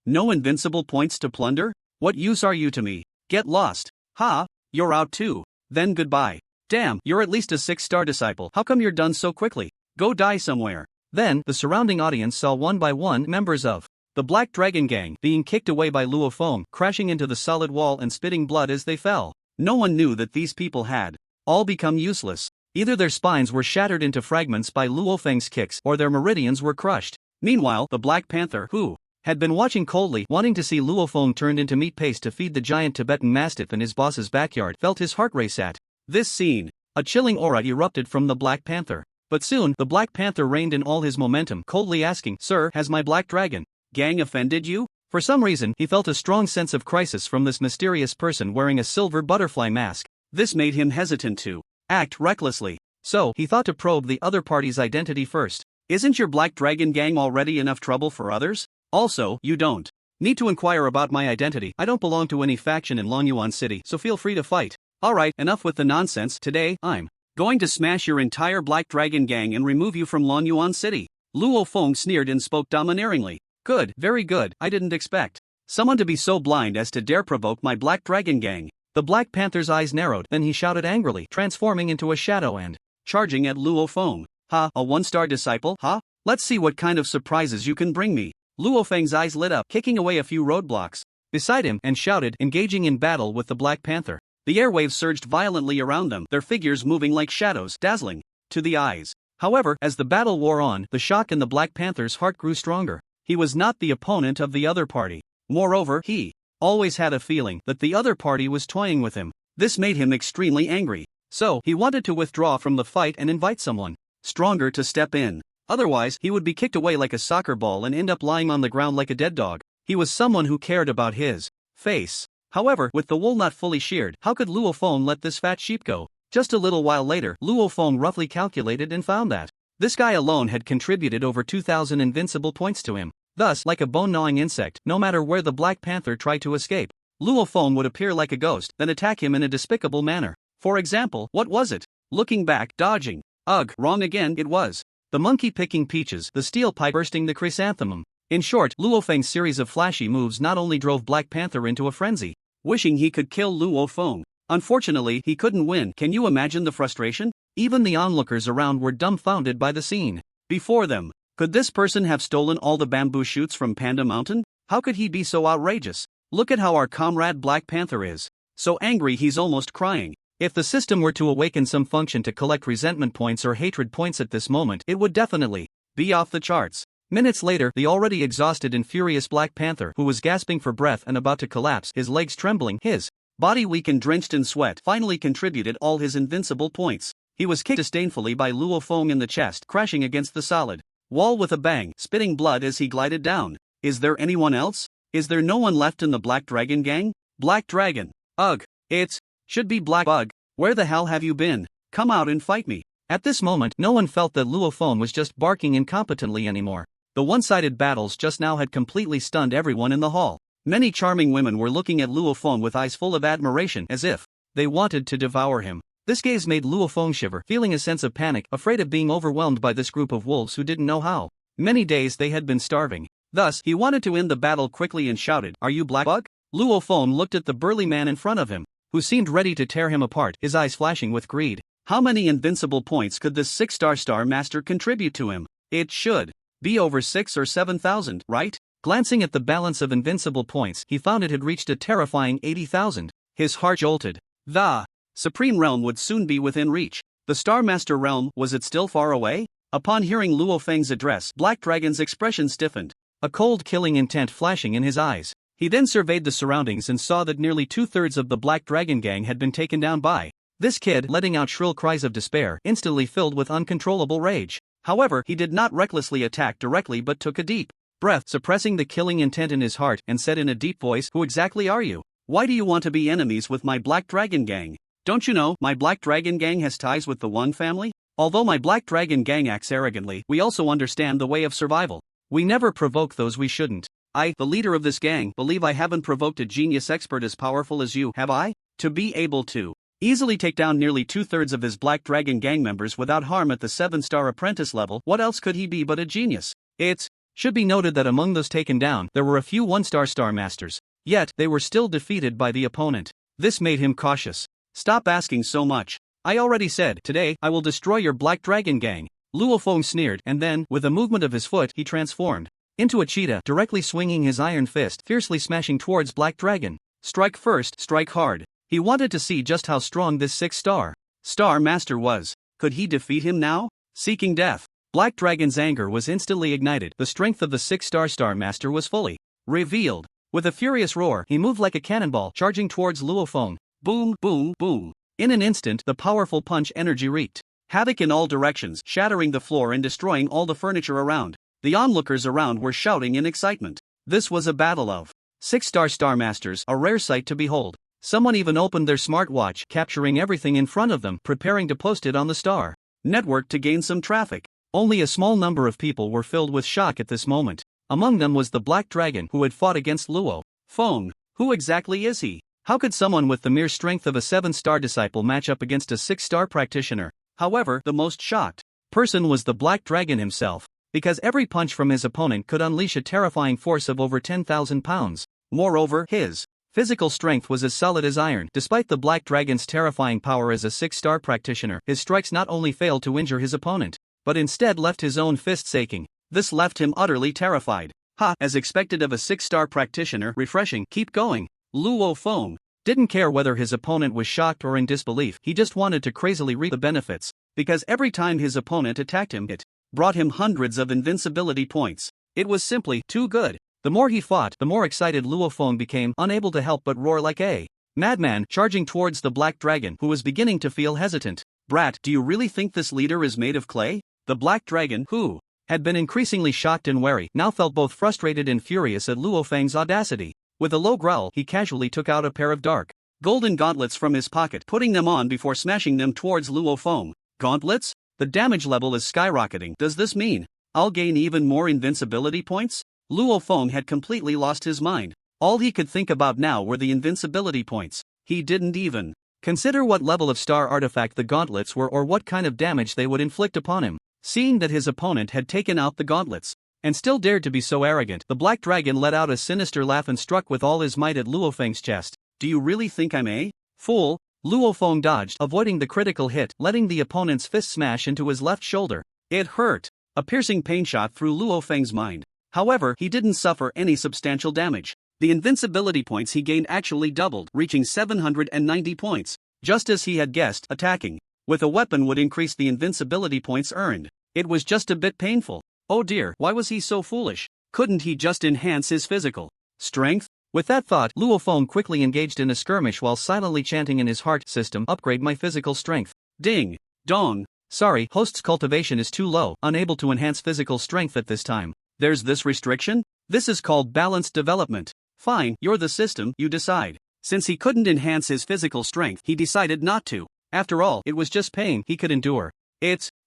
[SPEAKER 1] No invincible points to plunder? What use are you to me? Get lost. Ha, you're out too. Then goodbye. Damn, you're at least a 6-star disciple. How come you're done so quickly? Go die somewhere. Then, the surrounding audience saw one by one members of the Black Dragon Gang being kicked away by Luo Feng, crashing into the solid wall and spitting blood as they fell. No one knew that these people had all become useless. Either their spines were shattered into fragments by Luo Feng's kicks or their meridians were crushed. Meanwhile, the Black Panther, who had been watching coldly, wanting to see Luo Feng turned into meat paste to feed the giant Tibetan Mastiff in his boss's backyard, felt his heart race at this scene. A chilling aura erupted from the Black Panther. But soon, the Black Panther reined in all his momentum, coldly asking, "Sir, has my Black Dragon Gang offended you?" For some reason, he felt a strong sense of crisis from this mysterious person wearing a silver butterfly mask. This made him hesitant to act recklessly. So, he thought to probe the other party's identity first. Isn't your Black Dragon Gang already enough trouble for others? Also, you don't need to inquire about my identity. I don't belong to any faction in Longyuan City, so feel free to fight. Alright, enough with the nonsense. Today, I'm going to smash your entire Black Dragon Gang and remove you from Longyuan City. Luo Feng sneered and spoke domineeringly. Good, very good, I didn't expect someone to be so blind as to dare provoke my Black Dragon Gang. The Black Panther's eyes narrowed, then he shouted angrily, transforming into a shadow and charging at Luo Feng. Ha, a 1-star disciple, huh? Let's see what kind of surprises you can bring me. Luo Feng's eyes lit up, kicking away a few roadblocks beside him and shouted, engaging in battle with the Black Panther. The airwaves surged violently around them, their figures moving like shadows, dazzling to the eyes. However, as the battle wore on, the shock in the Black Panther's heart grew stronger. He was not the opponent of the other party. Moreover, he always had a feeling that the other party was toying with him. This made him extremely angry. So, he wanted to withdraw from the fight and invite someone stronger to step in. Otherwise, he would be kicked away like a soccer ball and end up lying on the ground like a dead dog. He was someone who cared about his face. However, with the wool not fully sheared, how could Luo Feng let this fat sheep go? Just a little while later, Luo Feng roughly calculated and found that this guy alone had contributed over 2,000 invincible points to him. Thus, like a bone-gnawing insect, no matter where the Black Panther tried to escape, Luo Feng would appear like a ghost, then attack him in a despicable manner. For example, what was it? Looking back, dodging. Ugh, wrong again, it was the monkey picking peaches, the steel pipe bursting the chrysanthemum. In short, Luo Feng's series of flashy moves not only drove Black Panther into a frenzy, wishing he could kill Luo Feng. Unfortunately, he couldn't win. Can you imagine the frustration? Even the onlookers around were dumbfounded by the scene before them. Could this person have stolen all the bamboo shoots from Panda Mountain? How could he be so outrageous? Look at how our comrade Black Panther is. So angry he's almost crying. If the system were to awaken some function to collect resentment points or hatred points at this moment, it would definitely be off the charts. Minutes later, the already exhausted and furious Black Panther, who was gasping for breath and about to collapse, his legs trembling, his body weak and drenched in sweat, finally contributed all his invincible points. He was kicked disdainfully by Luo Feng in the chest, crashing against the solid wall with a bang, spitting blood as he glided down. Is there anyone else? Is there no one left in the Black Dragon Gang? Black Dragon. Ugh. It should be Black Bug. Where the hell have you been? Come out and fight me. At this moment, no one felt that Luo Feng was just barking incompetently anymore. The one-sided battles just now had completely stunned everyone in the hall. Many charming women were looking at Luo Feng with eyes full of admiration as if they wanted to devour him. This gaze made Luo Feng shiver, feeling a sense of panic, afraid of being overwhelmed by this group of wolves who didn't know how many days they had been starving. Thus, he wanted to end the battle quickly and shouted, "Are you Black Bug?" Luo Feng looked at the burly man in front of him, who seemed ready to tear him apart, his eyes flashing with greed. How many invincible points could this 6-star master contribute to him? It should be over 6 or 7,000, right? Glancing at the balance of invincible points, he found it had reached a terrifying 80,000. His heart jolted. The Supreme Realm would soon be within reach. The Star Master Realm, was it still far away? Upon hearing Luo Feng's address, Black Dragon's expression stiffened, a cold killing intent flashing in his eyes. He then surveyed the surroundings and saw that nearly 2/3 of the Black Dragon gang had been taken down by this kid, letting out shrill cries of despair, instantly filled with uncontrollable rage. However, he did not recklessly attack directly but took a deep breath, suppressing the killing intent in his heart, and said in a deep voice, "Who exactly are you? Why do you want to be enemies with my Black Dragon gang? Don't you know, my Black Dragon gang has ties with the One family? Although my Black Dragon gang acts arrogantly, we also understand the way of survival. We never provoke those we shouldn't. I, the leader of this gang, believe I haven't provoked a genius expert as powerful as you, have I? To be able to easily take down nearly 2/3 of his Black Dragon gang members without harm at the 7-star apprentice level, what else could he be but a genius? It should be noted that among those taken down, there were a few 1-star Star Masters. Yet, they were still defeated by the opponent. This made him cautious. Stop asking so much. I already said, today, I will destroy your Black Dragon gang. Luo Feng sneered, and then, with a movement of his foot, he transformed into a cheetah, directly swinging his iron fist, fiercely smashing towards Black Dragon. Strike first, strike hard. He wanted to see just how strong this 6-star Star Master was. Could he defeat him now? Seeking death. Black Dragon's anger was instantly ignited. The strength of the 6-star Star Master was fully revealed. With a furious roar, he moved like a cannonball, charging towards Luo Feng. Boom, boom, boom. In an instant, the powerful punch energy wreaked havoc in all directions, shattering the floor and destroying all the furniture around. The onlookers around were shouting in excitement. This was a battle of 6-star Star Masters, a rare sight to behold. Someone even opened their smartwatch, capturing everything in front of them, preparing to post it on the Star Network to gain some traffic. Only a small number of people were filled with shock at this moment. Among them was the Black Dragon, who had fought against Luo Feng. Who exactly is he? How could someone with the mere strength of a 7-star disciple match up against a 6-star practitioner? However, the most shocked person was the Black Dragon himself, because every punch from his opponent could unleash a terrifying force of over 10,000 pounds. Moreover, his physical strength was as solid as iron. Despite the Black Dragon's terrifying power as a 6-star practitioner, his strikes not only failed to injure his opponent, but instead left his own fists aching. This left him utterly terrified. Ha! As expected of a 6-star practitioner, refreshing, keep going. Luo Feng didn't care whether his opponent was shocked or in disbelief, he just wanted to crazily reap the benefits, because every time his opponent attacked him, it brought him hundreds of invincibility points. It was simply too good. The more he fought, the more excited Luo Feng became, unable to help but roar like a madman, charging towards the Black Dragon, who was beginning to feel hesitant. Brat, do you really think this leader is made of clay? The Black Dragon, who had been increasingly shocked and wary, now felt both frustrated and furious at Luo Feng's audacity. With a low growl, he casually took out a pair of dark golden gauntlets from his pocket, putting them on before smashing them towards Luo Feng. Gauntlets? The damage level is skyrocketing. Does this mean I'll gain even more invincibility points? Luo Feng had completely lost his mind. All he could think about now were the invincibility points. He didn't even consider what level of star artifact the gauntlets were or what kind of damage they would inflict upon him. Seeing that his opponent had taken out the gauntlets, and still dared to be so arrogant, the Black Dragon let out a sinister laugh and struck with all his might at Luo Feng's chest. Do you really think I'm a fool? Luo Feng dodged, avoiding the critical hit, letting the opponent's fist smash into his left shoulder. It hurt. A piercing pain shot through Luo Feng's mind. However, he didn't suffer any substantial damage. The invincibility points he gained actually doubled, reaching 790 points. Just as he had guessed, attacking with a weapon would increase the invincibility points earned. It was just a bit painful. Oh dear, why was he so foolish? Couldn't he just enhance his physical strength? With that thought, Luo Feng quickly engaged in a skirmish while silently chanting in his heart system, upgrade my physical strength. Ding. Dong. Sorry, host's cultivation is too low, unable to enhance physical strength at this time. There's this restriction? This is called balanced development. Fine, you're the system, you decide. Since he couldn't enhance his physical strength, he decided not to. After all, it was just pain he could endure.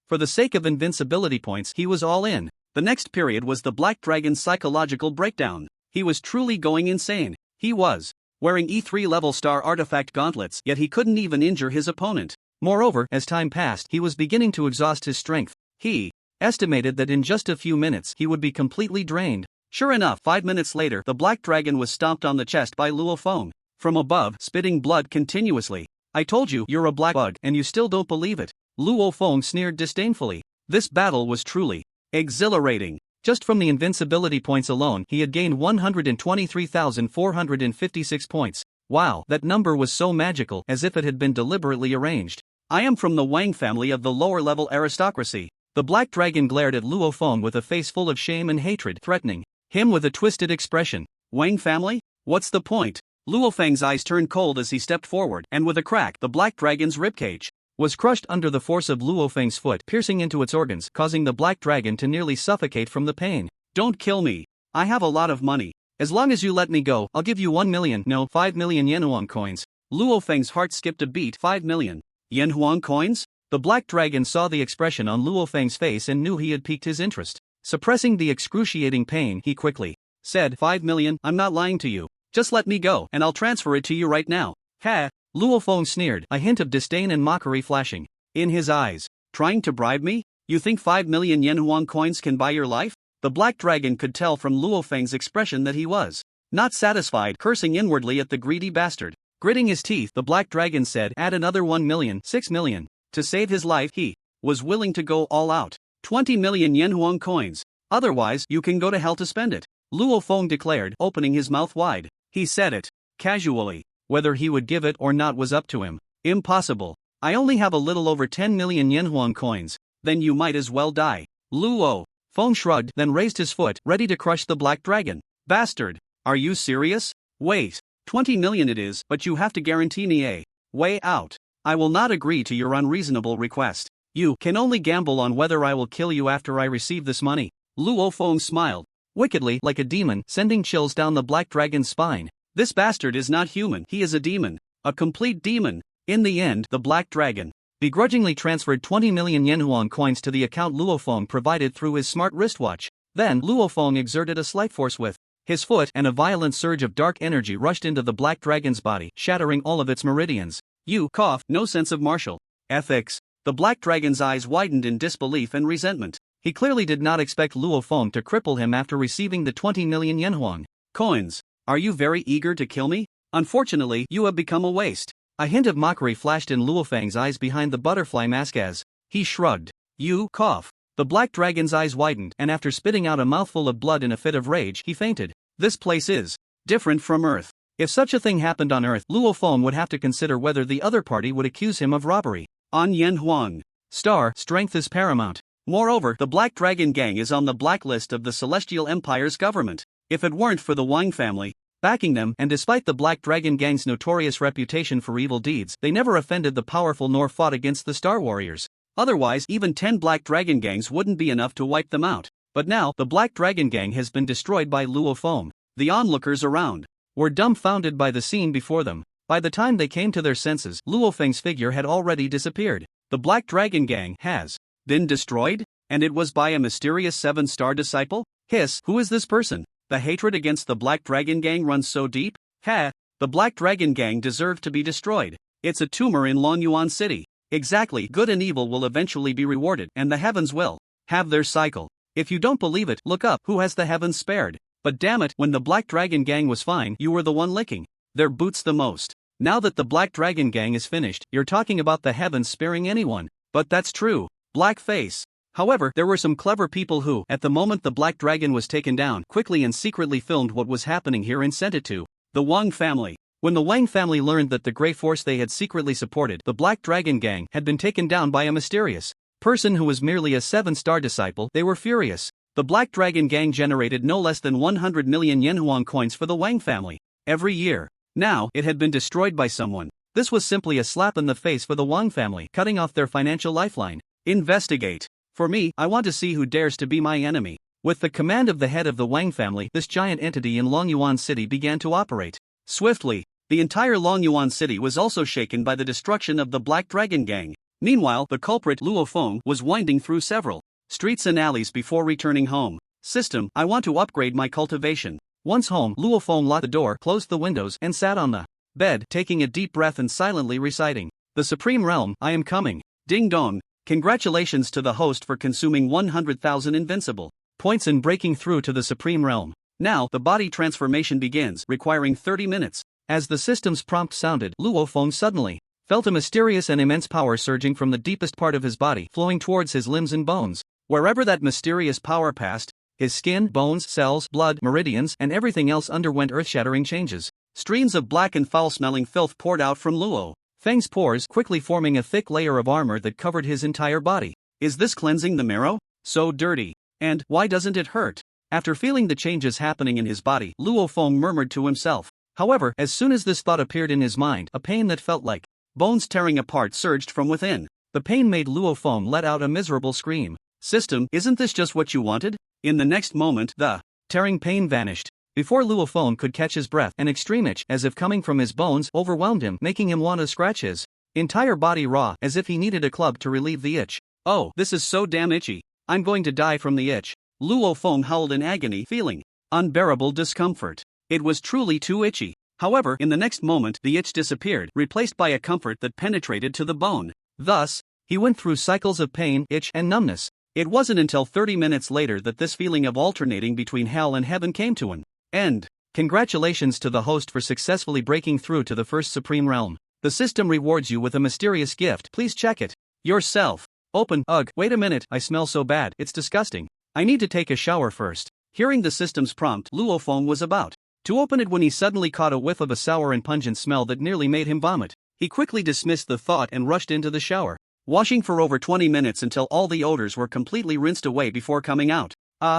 [SPEAKER 1] For the sake of invincibility points, he was all in. The next period was the Black Dragon's psychological breakdown. He was truly going insane. He was wearing E3 level star artifact gauntlets, yet he couldn't even injure his opponent. Moreover, as time passed, he was beginning to exhaust his strength. He estimated that in just a few minutes he would be completely drained. Sure enough, 5 minutes later, the Black Dragon was stomped on the chest by Luo Feng from above, spitting blood continuously. I told you, you're a black bug, and you still don't believe it. Luo Feng sneered disdainfully. This battle was truly exhilarating. Just from the invincibility points alone, he had gained 123,456 points. Wow, that number was so magical, as if it had been deliberately arranged. I am from the Wang family of the lower-level aristocracy. The black dragon glared at Luo Feng with a face full of shame and hatred, threatening him with a twisted expression. Wang family? What's the point? Luo Feng's eyes turned cold as he stepped forward, and with a crack, the black dragon's ribcage was crushed under the force of Luo Feng's foot, piercing into its organs, causing the black dragon to nearly suffocate from the pain. Don't kill me. I have a lot of money. As long as you let me go, I'll give you 1 million, no, 5 million Yanhuang coins. Luo Feng's heart skipped a beat. 5 million Yanhuang coins? The black dragon saw the expression on Luo Feng's face and knew he had piqued his interest. Suppressing the excruciating pain, he quickly said, 5 million, I'm not lying to you. Just let me go, and I'll transfer it to you right now. Ha! Luo Feng sneered, a hint of disdain and mockery flashing in his eyes. Trying to bribe me? You think 5 million Yanhuang coins can buy your life? The black dragon could tell from Luo Feng's expression that he was not satisfied, cursing inwardly at the greedy bastard. Gritting his teeth, the black dragon said, add another 1 million, 6 million. To save his life, he was willing to go all out. 20 million Yanhuang coins. Otherwise, you can go to hell to spend it. Luo Feng declared, opening his mouth wide. He said it casually. Whether he would give it or not was up to him. Impossible. I only have a little over 10 million Yanhuang coins. Then you might as well die. Luo Feng shrugged, then raised his foot, ready to crush the black dragon. Bastard. Are you serious? Wait. 20 million it is, but you have to guarantee me a way out. I will not agree to your unreasonable request. You can only gamble on whether I will kill you after I receive this money. Luo Feng smiled wickedly, like a demon, sending chills down the black dragon's spine. This bastard is not human, he is a demon. A complete demon. In the end, the black dragon begrudgingly transferred 20 million Yanhuang coins to the account Luo Feng provided through his smart wristwatch. Then, Luo Feng exerted a slight force with his foot, and a violent surge of dark energy rushed into the black dragon's body, shattering all of its meridians. You cough, no sense of martial ethics. The black dragon's eyes widened in disbelief and resentment. He clearly did not expect Luo Feng to cripple him after receiving the 20 million Yanhuang coins. Are you very eager to kill me? Unfortunately, you have become a waste. A hint of mockery flashed in Luo Feng's eyes behind the butterfly mask as he shrugged. You cough. The black dragon's eyes widened, and after spitting out a mouthful of blood in a fit of rage, he fainted. This place is different from Earth. If such a thing happened on Earth, Luo Feng would have to consider whether the other party would accuse him of robbery. On Yanhuang Star, strength is paramount. Moreover, the Black Dragon Gang is on the blacklist of the Celestial Empire's government. If it weren't for the Wang family backing them, and despite the Black Dragon Gang's notorious reputation for evil deeds, they never offended the powerful nor fought against the Star Warriors. Otherwise, even 10 Black Dragon Gangs wouldn't be enough to wipe them out. But now, the Black Dragon Gang has been destroyed by Luo Feng. The onlookers around were dumbfounded by the scene before them. By the time they came to their senses, Luo Feng's figure had already disappeared. The Black Dragon Gang has been destroyed? And it was by a mysterious 7-star disciple? Hiss, who is this person? The hatred against the Black Dragon Gang runs so deep? Ha! The Black Dragon Gang deserved to be destroyed. It's a tumor in Longyuan City. Exactly, good and evil will eventually be rewarded, and the heavens will have their cycle. If you don't believe it, look up who has the heavens spared. But damn it, when the Black Dragon Gang was fine, you were the one licking their boots the most. Now that the Black Dragon Gang is finished, you're talking about the heavens sparing anyone. But that's true. Black face. However, there were some clever people who, at the moment the Black Dragon was taken down, quickly and secretly filmed what was happening here and sent it to the Wang family. When the Wang family learned that the Grey Force they had secretly supported, the Black Dragon Gang, had been taken down by a mysterious person who was merely a 7-star disciple, they were furious. The Black Dragon Gang generated no less than 100 million Yanhuang coins for the Wang family every year. Now, it had been destroyed by someone. This was simply a slap in the face for the Wang family, cutting off their financial lifeline. Investigate. For me, I want to see who dares to be my enemy. With the command of the head of the Wang family, this giant entity in Longyuan City began to operate swiftly. The entire Longyuan City was also shaken by the destruction of the Black Dragon Gang. Meanwhile, the culprit Luo Feng was winding through several streets and alleys before returning home. System, I want to upgrade my cultivation. Once home, Luo Feng locked the door, closed the windows, and sat on the bed, taking a deep breath and silently reciting, "The Supreme Realm, I am coming. Ding dong. Congratulations to the host for consuming 100,000 invincible points and breaking through to the Supreme Realm. Now, the body transformation begins, requiring 30 minutes. As the system's prompt sounded, Luo Feng suddenly felt a mysterious and immense power surging from the deepest part of his body, flowing towards his limbs and bones. Wherever that mysterious power passed, his skin, bones, cells, blood, meridians, and everything else underwent earth-shattering changes. Streams of black and foul-smelling filth poured out from Luo Feng's pores, quickly forming a thick layer of armor that covered his entire body. Is this cleansing the marrow? So dirty. And why doesn't it hurt? After feeling the changes happening in his body, Luo Feng murmured to himself. However, as soon as this thought appeared in his mind, a pain that felt like bones tearing apart surged from within. The pain made Luo Feng let out a miserable scream. System, isn't this just what you wanted? In the next moment, the tearing pain vanished. Before Luo Feng could catch his breath, an extreme itch, as if coming from his bones, overwhelmed him, making him want to scratch his entire body raw, as if he needed a club to relieve the itch. Oh, this is so damn itchy. I'm going to die from the itch. Luo Feng howled in agony, feeling unbearable discomfort. It was truly too itchy. However, in the next moment, the itch disappeared, replaced by a comfort that penetrated to the bone. Thus, he went through cycles of pain, itch, and numbness. It wasn't until 30 minutes later that this feeling of alternating between hell and heaven came to an end. Congratulations to the host for successfully breaking through to the first supreme realm. The system rewards you with a mysterious gift. Please check it yourself. Open. Ugh, wait a minute, I smell so bad, it's disgusting. I need to take a shower first. Hearing the system's prompt, Luo Feng was about to open it when he suddenly caught a whiff of a sour and pungent smell that nearly made him vomit. He quickly dismissed the thought and rushed into the shower, washing for over 20 minutes until all the odors were completely rinsed away before coming out.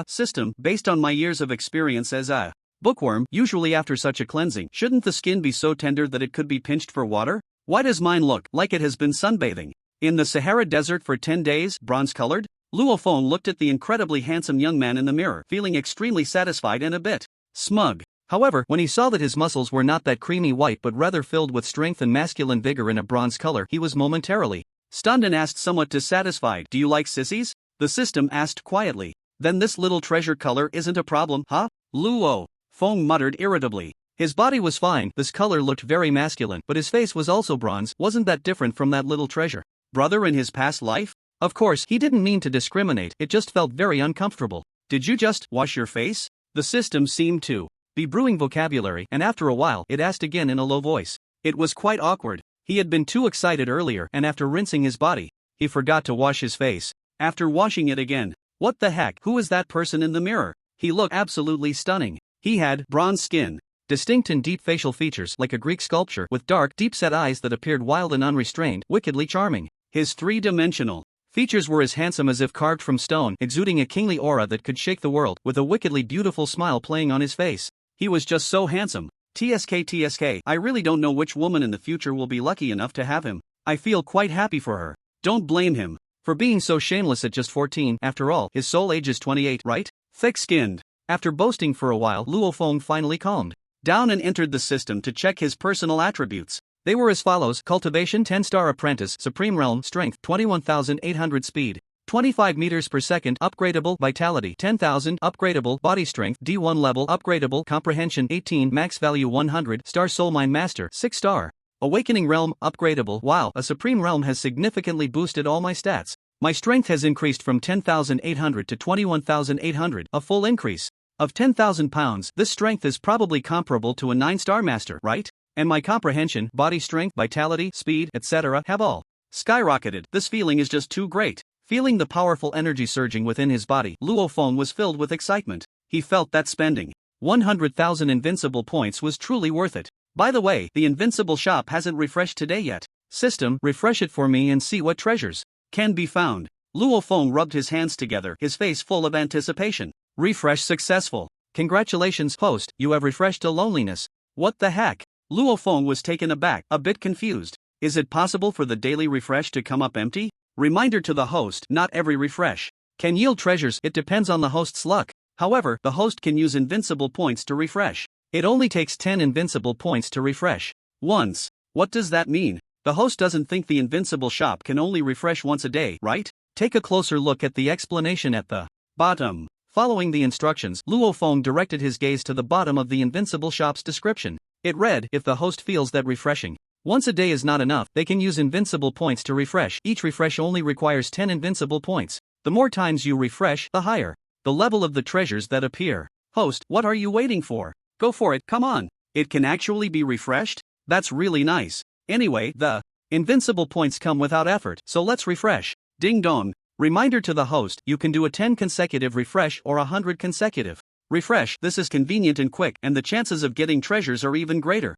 [SPEAKER 1] System, based on my years of experience as a bookworm, usually after such a cleansing, shouldn't the skin be so tender that it could be pinched for water? Why does mine look like it has been sunbathing in the Sahara Desert for 10 days, bronze-colored? Luo Feng looked at the incredibly handsome young man in the mirror, feeling extremely satisfied and a bit smug. However, when he saw that his muscles were not that creamy white but rather filled with strength and masculine vigor in a bronze color, he was momentarily stunned and asked somewhat dissatisfied, "Do you like sissies?" The system asked quietly. "Then this little treasure color isn't a problem, huh?" Luo Feng muttered irritably. His body was fine, this color looked very masculine, but his face was also bronze. Wasn't that different from that little treasure brother in his past life? Of course, he didn't mean to discriminate, it just felt very uncomfortable. "Did you just wash your face?" The system seemed to be brewing vocabulary, and after a while, it asked again in a low voice. It was quite awkward. He had been too excited earlier, and after rinsing his body, he forgot to wash his face. After washing it again, what the heck, who is that person in the mirror? He looked absolutely stunning. He had bronze skin, distinct and deep facial features like a Greek sculpture, with dark, deep-set eyes that appeared wild and unrestrained, wickedly charming. His three-dimensional features were as handsome as if carved from stone, exuding a kingly aura that could shake the world, with a wickedly beautiful smile playing on his face. He was just so handsome. TSK, I really don't know which woman in the future will be lucky enough to have him. I feel quite happy for her. Don't blame him for being so shameless at just 14, after all, his soul age is 28, right? Thick-skinned. After boasting for a while, Luo Feng finally calmed down and entered the system to check his personal attributes. They were as follows: Cultivation 10-star Apprentice, Supreme Realm, Strength 21,800, Speed 25 meters per second, upgradable, Vitality 10,000, upgradable, Body Strength D1 level, upgradable, Comprehension 18, max value 100, Star Soul Mind Master 6 star. Awakening Realm, upgradable. Wow, a Supreme Realm has significantly boosted all my stats. My strength has increased from 10,800 to 21,800, a full increase of 10,000 pounds. This strength is probably comparable to a 9-star master, right? And my comprehension, body strength, vitality, speed, etc. have all skyrocketed. This feeling is just too great. Feeling the powerful energy surging within his body, Luo Feng was filled with excitement. He felt that spending 100,000 invincible points was truly worth it. By the way, the invincible shop hasn't refreshed today yet. System, refresh it for me and see what treasures can be found. Luo Feng rubbed his hands together, his face full of anticipation. Refresh successful. Congratulations, host, you have refreshed a loneliness. What the heck? Luo Feng was taken aback, a bit confused. Is it possible for the daily refresh to come up empty? Reminder to the host, not every refresh can yield treasures, it depends on the host's luck. However, the host can use invincible points to refresh. It only takes 10 invincible points to refresh once. What does that mean? The host doesn't think the invincible shop can only refresh once a day, right? Take a closer look at the explanation at the bottom. Following the instructions, Luo Feng directed his gaze to the bottom of the invincible shop's description. It read, if the host feels that refreshing once a day is not enough, they can use invincible points to refresh. Each refresh only requires 10 invincible points. The more times you refresh, the higher the level of the treasures that appear. Host, what are you waiting for? Go for it, come on. It can actually be refreshed? That's really nice. Anyway, the invincible points come without effort, so let's refresh. Ding dong. Reminder to the host, you can do a 10 consecutive refresh or a 100 consecutive Refresh, this is convenient and quick, and the chances of getting treasures are even greater.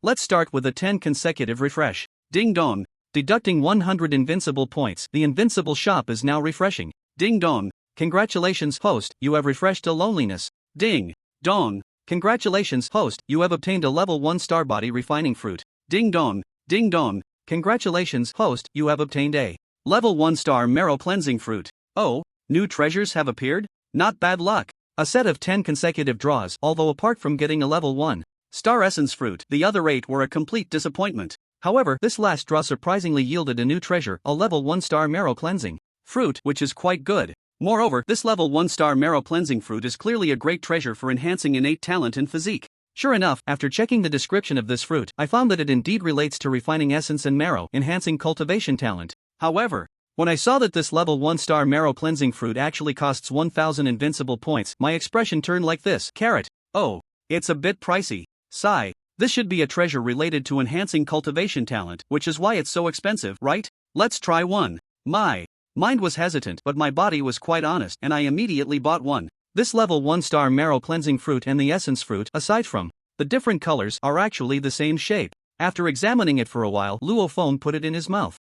[SPEAKER 1] Let's start with a 10 consecutive refresh. Ding dong. Deducting 100 invincible points, the invincible shop is now refreshing. Ding dong. Congratulations, host, you have refreshed a loneliness. Ding dong. Congratulations, host, you have obtained a level 1 star body refining fruit. Ding dong. Ding dong. Congratulations, host, you have obtained a level 1 star marrow cleansing fruit. Oh, new treasures have appeared? Not bad luck. A set of 10 consecutive draws, although apart from getting a level 1 star essence fruit, the other 8 were a complete disappointment. However, this last draw surprisingly yielded a new treasure, a level 1 star marrow cleansing fruit, which is quite good. Moreover, this level 1 star marrow cleansing fruit is clearly a great treasure for enhancing innate talent and physique. Sure enough, after checking the description of this fruit, I found that it indeed relates to refining essence and marrow, enhancing cultivation talent. However, when I saw that this level 1 star marrow cleansing fruit actually costs 1000 invincible points, my expression turned like this: carrot. Oh, it's a bit pricey. Sigh. This should be a treasure related to enhancing cultivation talent, which is why it's so expensive, right? Let's try one. My mind was hesitant, but my body was quite honest, and I immediately bought one. This level 1 star marrow cleansing fruit and the essence fruit, aside from the different colors, are actually the same shape. After examining it for a while, Luo Feng put it in his mouth.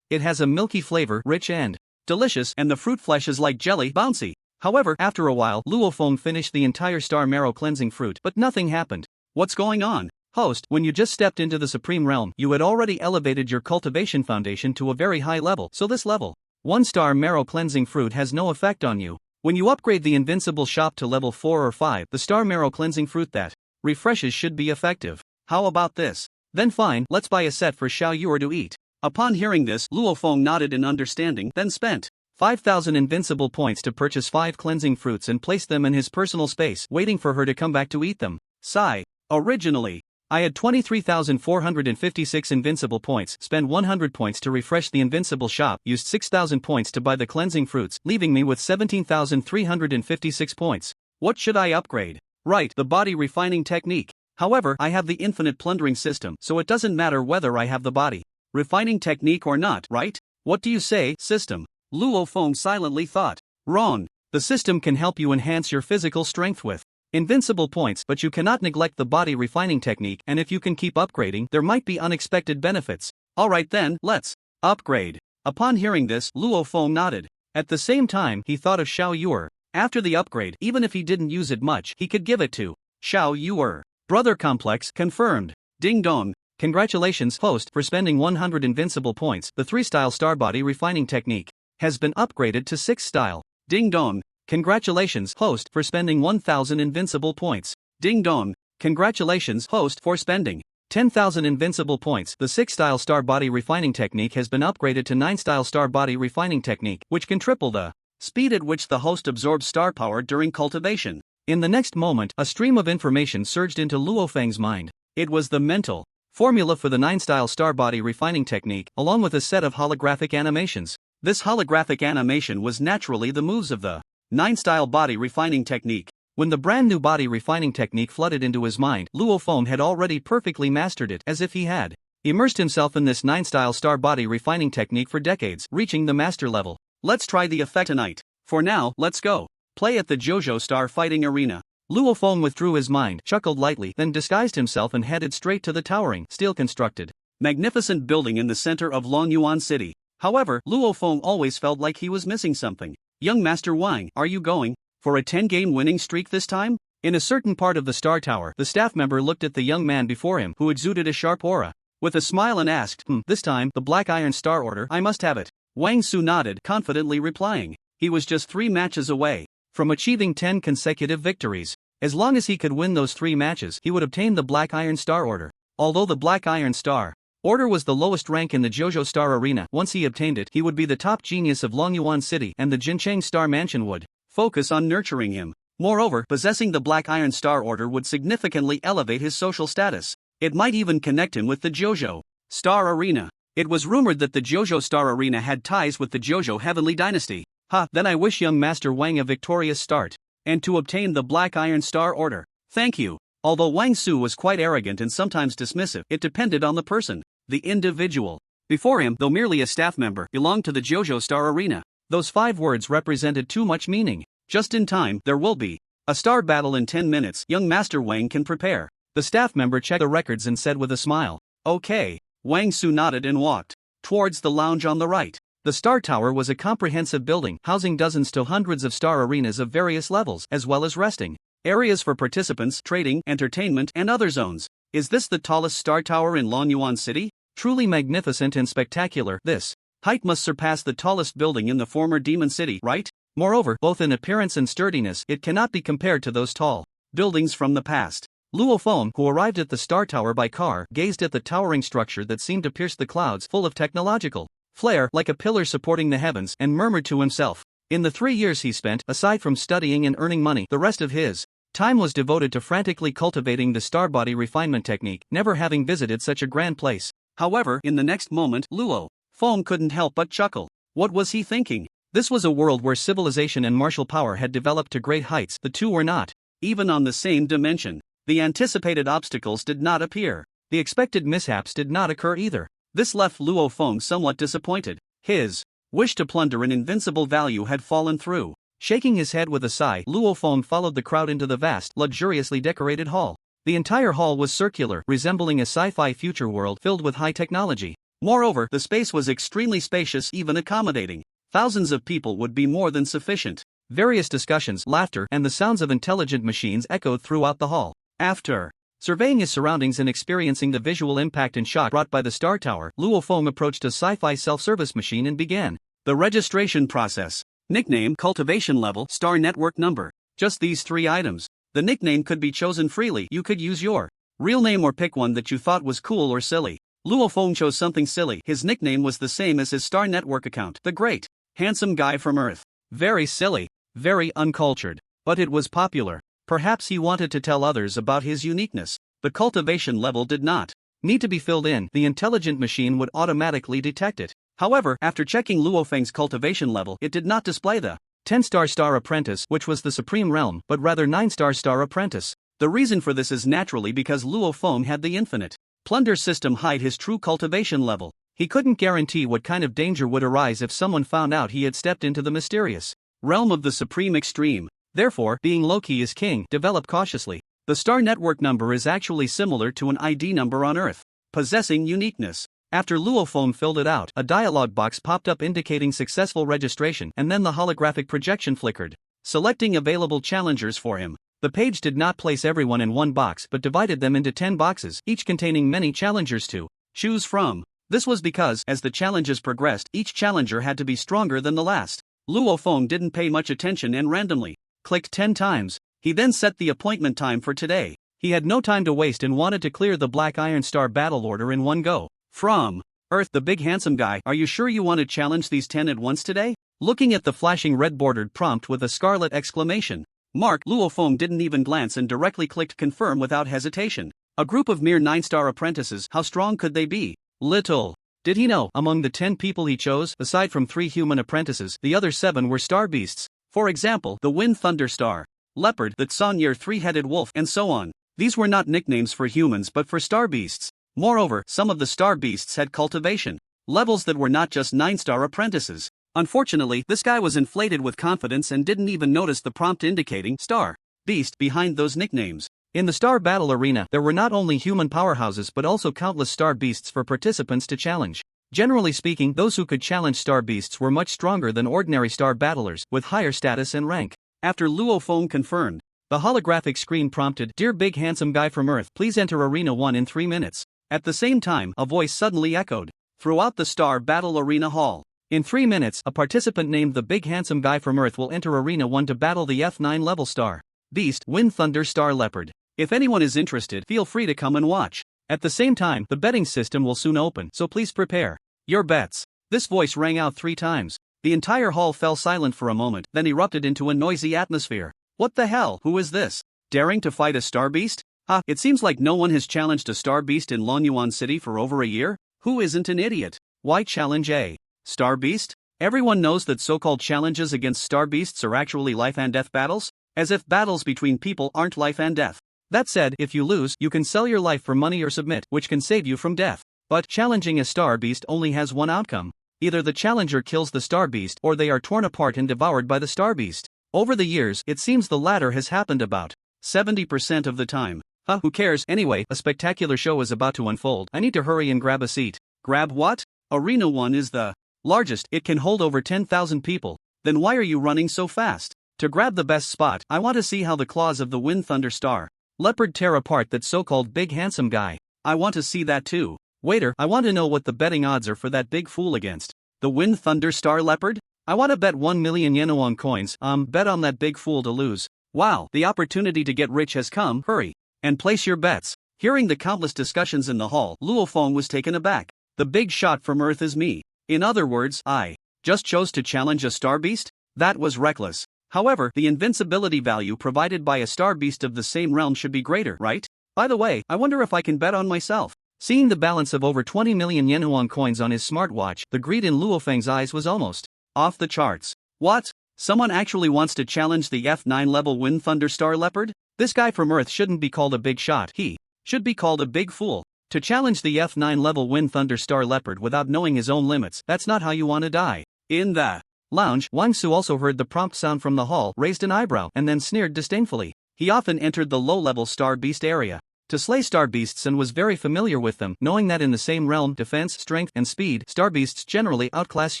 [SPEAKER 1] It has a milky flavor, rich and delicious, and the fruit flesh is like jelly, bouncy. However, after a while, Luo Feng finished the entire star marrow cleansing fruit, but nothing happened. What's going on? Host, when you just stepped into the Supreme Realm, you had already elevated your cultivation foundation to a very high level, so this level 1 star marrow cleansing fruit has no effect on you. When you upgrade the invincible shop to level 4 or 5, the star marrow cleansing fruit that refreshes should be effective. How about this? Then fine, let's buy a set for Xiao Yuer to eat. Upon hearing this, Luo Feng nodded in understanding, then spent 5000 invincible points to purchase 5 cleansing fruits and place them in his personal space, waiting for her to come back to eat them. Sigh. Originally, I had 23,456 invincible points, spent 100 points to refresh the invincible shop, used 6,000 points to buy the cleansing fruits, leaving me with 17,356 points. What should I upgrade? Right, the body refining technique. However, I have the infinite plundering system, so it doesn't matter whether I have the body refining technique or not, right? What do you say, system? Luo Feng silently thought. Wrong. The system can help you enhance your physical strength with invincible points, but you cannot neglect the body refining technique, and if you can keep upgrading, there might be unexpected benefits. Alright then, let's upgrade. Upon hearing this, Luo Feng nodded. At the same time, he thought of Xiao Yuer. After the upgrade, even if he didn't use it much, he could give it to Xiao Yuer. Brother complex confirmed. Ding dong. Congratulations, host, for spending 100 invincible points. The 3-style star body refining technique has been upgraded to 6-style. Ding dong. Congratulations, host, for spending 1000 invincible points. Ding dong. Congratulations, host, for spending 10,000 invincible points. The 6-style star body refining technique has been upgraded to 9-style star body refining technique, which can triple the speed at which the host absorbs star power during cultivation. In the next moment, a stream of information surged into Luo Feng's mind. It was the mental formula for the 9-style star body refining technique, along with a set of holographic animations. This holographic animation was naturally the moves of the 9-style body refining technique. When the brand new body refining technique flooded into his mind, Luo Feng had already perfectly mastered it, as if he had immersed himself in this 9-style star body refining technique for decades, reaching the master level. Let's try the effect tonight. For now, let's go play at the JoJo Star Fighting Arena. Luo Feng withdrew his mind, chuckled lightly, then disguised himself and headed straight to the towering, steel-constructed, magnificent building in the center of Longyuan City. However, Luo Feng always felt like he was missing something. Young Master Wang, are you going for a 10-game winning streak this time? In a certain part of the Star Tower, the staff member looked at the young man before him, who exuded a sharp aura, with a smile and asked, this time, the Black Iron Star Order, I must have it. Wang Su nodded, confidently replying. He was just 3 matches away from achieving 10 consecutive victories. As long as he could win those 3 matches, he would obtain the Black Iron Star Order. Although the Black Iron Star Order was the lowest rank in the JoJo Star Arena, once he obtained it, he would be the top genius of Longyuan City, and the Jincheng Star Mansion would focus on nurturing him. Moreover, possessing the Black Iron Star Order would significantly elevate his social status. It might even connect him with the JoJo Star Arena. It was rumored that the JoJo Star Arena had ties with the JoJo Heavenly Dynasty. Then I wish young Master Wang a victorious start, and to obtain the Black Iron Star Order. Thank you. Although Wang Su was quite arrogant and sometimes dismissive, it depended on the person, the individual before him, though merely a staff member, belonged to the JoJo Star Arena. Those 5 words represented too much meaning. Just in time, there will be A star battle in 10 minutes, young Master Wang can prepare. The staff member checked the records and said with a smile, "Okay." Wang Su nodded and walked towards the lounge on the right. The Star Tower was a comprehensive building housing dozens to hundreds of star arenas of various levels, as well as resting areas for participants, trading, entertainment, and other zones. Is this the tallest star tower in Lonyuan City? Truly magnificent and spectacular. This height must surpass the tallest building in the former Demon City, right? Moreover, both in appearance and sturdiness, it cannot be compared to those tall buildings from the past. Luo Feng, who arrived at the Star Tower by car, gazed at the towering structure that seemed to pierce the clouds, full of technological flair like a pillar supporting the heavens, and murmured to himself. In the 3 years he spent, aside from studying and earning money, the rest of his time was devoted to frantically cultivating the star body refinement technique, never having visited such a grand place. However, in the next moment, Luo Feng couldn't help but chuckle. What was he thinking? This was a world where civilization and martial power had developed to great heights. The two were not even on the same dimension. The anticipated obstacles did not appear. The expected mishaps did not occur either. This left Luo Feng somewhat disappointed. His wish to plunder an invincible value had fallen through. Shaking his head with a sigh, Luo Feng followed the crowd into the vast, luxuriously decorated hall. The entire hall was circular, resembling a sci-fi future world filled with high technology. Moreover, the space was extremely spacious, even accommodating. Thousands of people would be more than sufficient. Various discussions, laughter, and the sounds of intelligent machines echoed throughout the hall. After surveying his surroundings and experiencing the visual impact and shock brought by the Star Tower, Luo Feng approached a sci-fi self-service machine and began the registration process. Nickname, cultivation level, star network number. Just these 3 items. The nickname could be chosen freely. You could use your real name or pick one that you thought was cool or silly. Luo Feng chose something silly. His nickname was the same as his Star Network account, the Great Handsome Guy from Earth. Very silly, very uncultured, but it was popular. Perhaps he wanted to tell others about his uniqueness. The cultivation level did not need to be filled in. The intelligent machine would automatically detect it. However, after checking Luo Feng's cultivation level, it did not display the 10-star Star Apprentice, which was the supreme realm, but rather 9-star Star Apprentice. The reason for this is naturally because Luo Feng had the infinite plunder system hide his true cultivation level. He couldn't guarantee what kind of danger would arise if someone found out he had stepped into the mysterious realm of the supreme extreme. Therefore, being low-key is king, develop cautiously. The Star Network number is actually similar to an ID number on Earth, possessing uniqueness. After Luo Feng filled it out, a dialog box popped up indicating successful registration, and then the holographic projection flickered, selecting available challengers for him. The page did not place everyone in one box but divided them into 10 boxes, each containing many challengers to choose from. This was because, as the challenges progressed, each challenger had to be stronger than the last. Luo Feng didn't pay much attention and randomly clicked 10 times. He then set the appointment time for today. He had no time to waste and wanted to clear the Black Iron Star battle order in one go. From Earth, the Big Handsome Guy, are you sure you want to challenge these 10 at once today? Looking at the flashing red-bordered prompt with a scarlet exclamation mark, Luo Feng didn't even glance and directly clicked confirm without hesitation. A group of mere 9-star apprentices, how strong could they be? Little did he know, among the 10 people he chose, aside from 3 human apprentices, the other 7 were star beasts. For example, the Wind Thunder Star, Leopard, the Tsonyer 3-headed wolf, and so on. These were not nicknames for humans but for star beasts. Moreover, some of the star beasts had cultivation levels that were not just 9-star apprentices. Unfortunately, this guy was inflated with confidence and didn't even notice the prompt indicating star beast behind those nicknames. In the Star Battle Arena, there were not only human powerhouses but also countless star beasts for participants to challenge. Generally speaking, those who could challenge star beasts were much stronger than ordinary star battlers, with higher status and rank. After Luo Feng confirmed, the holographic screen prompted, "Dear Big Handsome Guy from Earth, please enter Arena 1 in 3 minutes. At the same time, a voice suddenly echoed throughout the Star Battle Arena hall. In 3 minutes, a participant named the Big Handsome Guy from Earth will enter Arena 1 to battle the F9 level Star Beast, Wind Thunder Star Leopard. If anyone is interested, feel free to come and watch. At the same time, the betting system will soon open, so please prepare your bets." This voice rang out 3 times. The entire hall fell silent for a moment, then erupted into a noisy atmosphere. What the hell? Who is this? Daring to fight a star beast? It seems like no one has challenged a star beast in Lonyuan City for over a year. Who isn't an idiot? Why challenge a star beast? Everyone knows that so-called challenges against star beasts are actually life and death battles, as if battles between people aren't life and death. That said, if you lose, you can sell your life for money or submit, which can save you from death. But challenging a star beast only has one outcome. Either the challenger kills the star beast or they are torn apart and devoured by the star beast. Over the years, it seems the latter has happened about 70% of the time. Who cares? Anyway, a spectacular show is about to unfold. I need to hurry and grab a seat. Grab what? Arena 1 is the largest. It can hold over 10,000 people. Then why are you running so fast? To grab the best spot, I want to see how the claws of the Wind Thunder Star Leopard tear apart that so-called big handsome guy. I want to see that too. Waiter, I want to know what the betting odds are for that big fool against the Wind Thunder Star Leopard. I want to bet 1 million yen coins. Bet on that big fool to lose. Wow, the opportunity to get rich has come. Hurry and place your bets. Hearing the countless discussions in the hall, Luo Feng was taken aback. The big shot from Earth is me. In other words, I just chose to challenge a star beast? That was reckless. However, the invincibility value provided by a star beast of the same realm should be greater, right? By the way, I wonder if I can bet on myself. Seeing the balance of over 20 million yen coins on his smartwatch, the greed in Luo Feng's eyes was almost off the charts. What? Someone actually wants to challenge the F9 level Wind Thunder Star Leopard? This guy from Earth shouldn't be called a big shot. He should be called a big fool. To challenge the F9 level Wind Thunder Star Leopard without knowing his own limits, that's not how you want to die. In the lounge, Wang Su also heard the prompt sound from the hall, raised an eyebrow, and then sneered disdainfully. He often entered the low-level star beast area to slay star beasts and was very familiar with them, knowing that in the same realm, defense, strength, and speed, star beasts generally outclass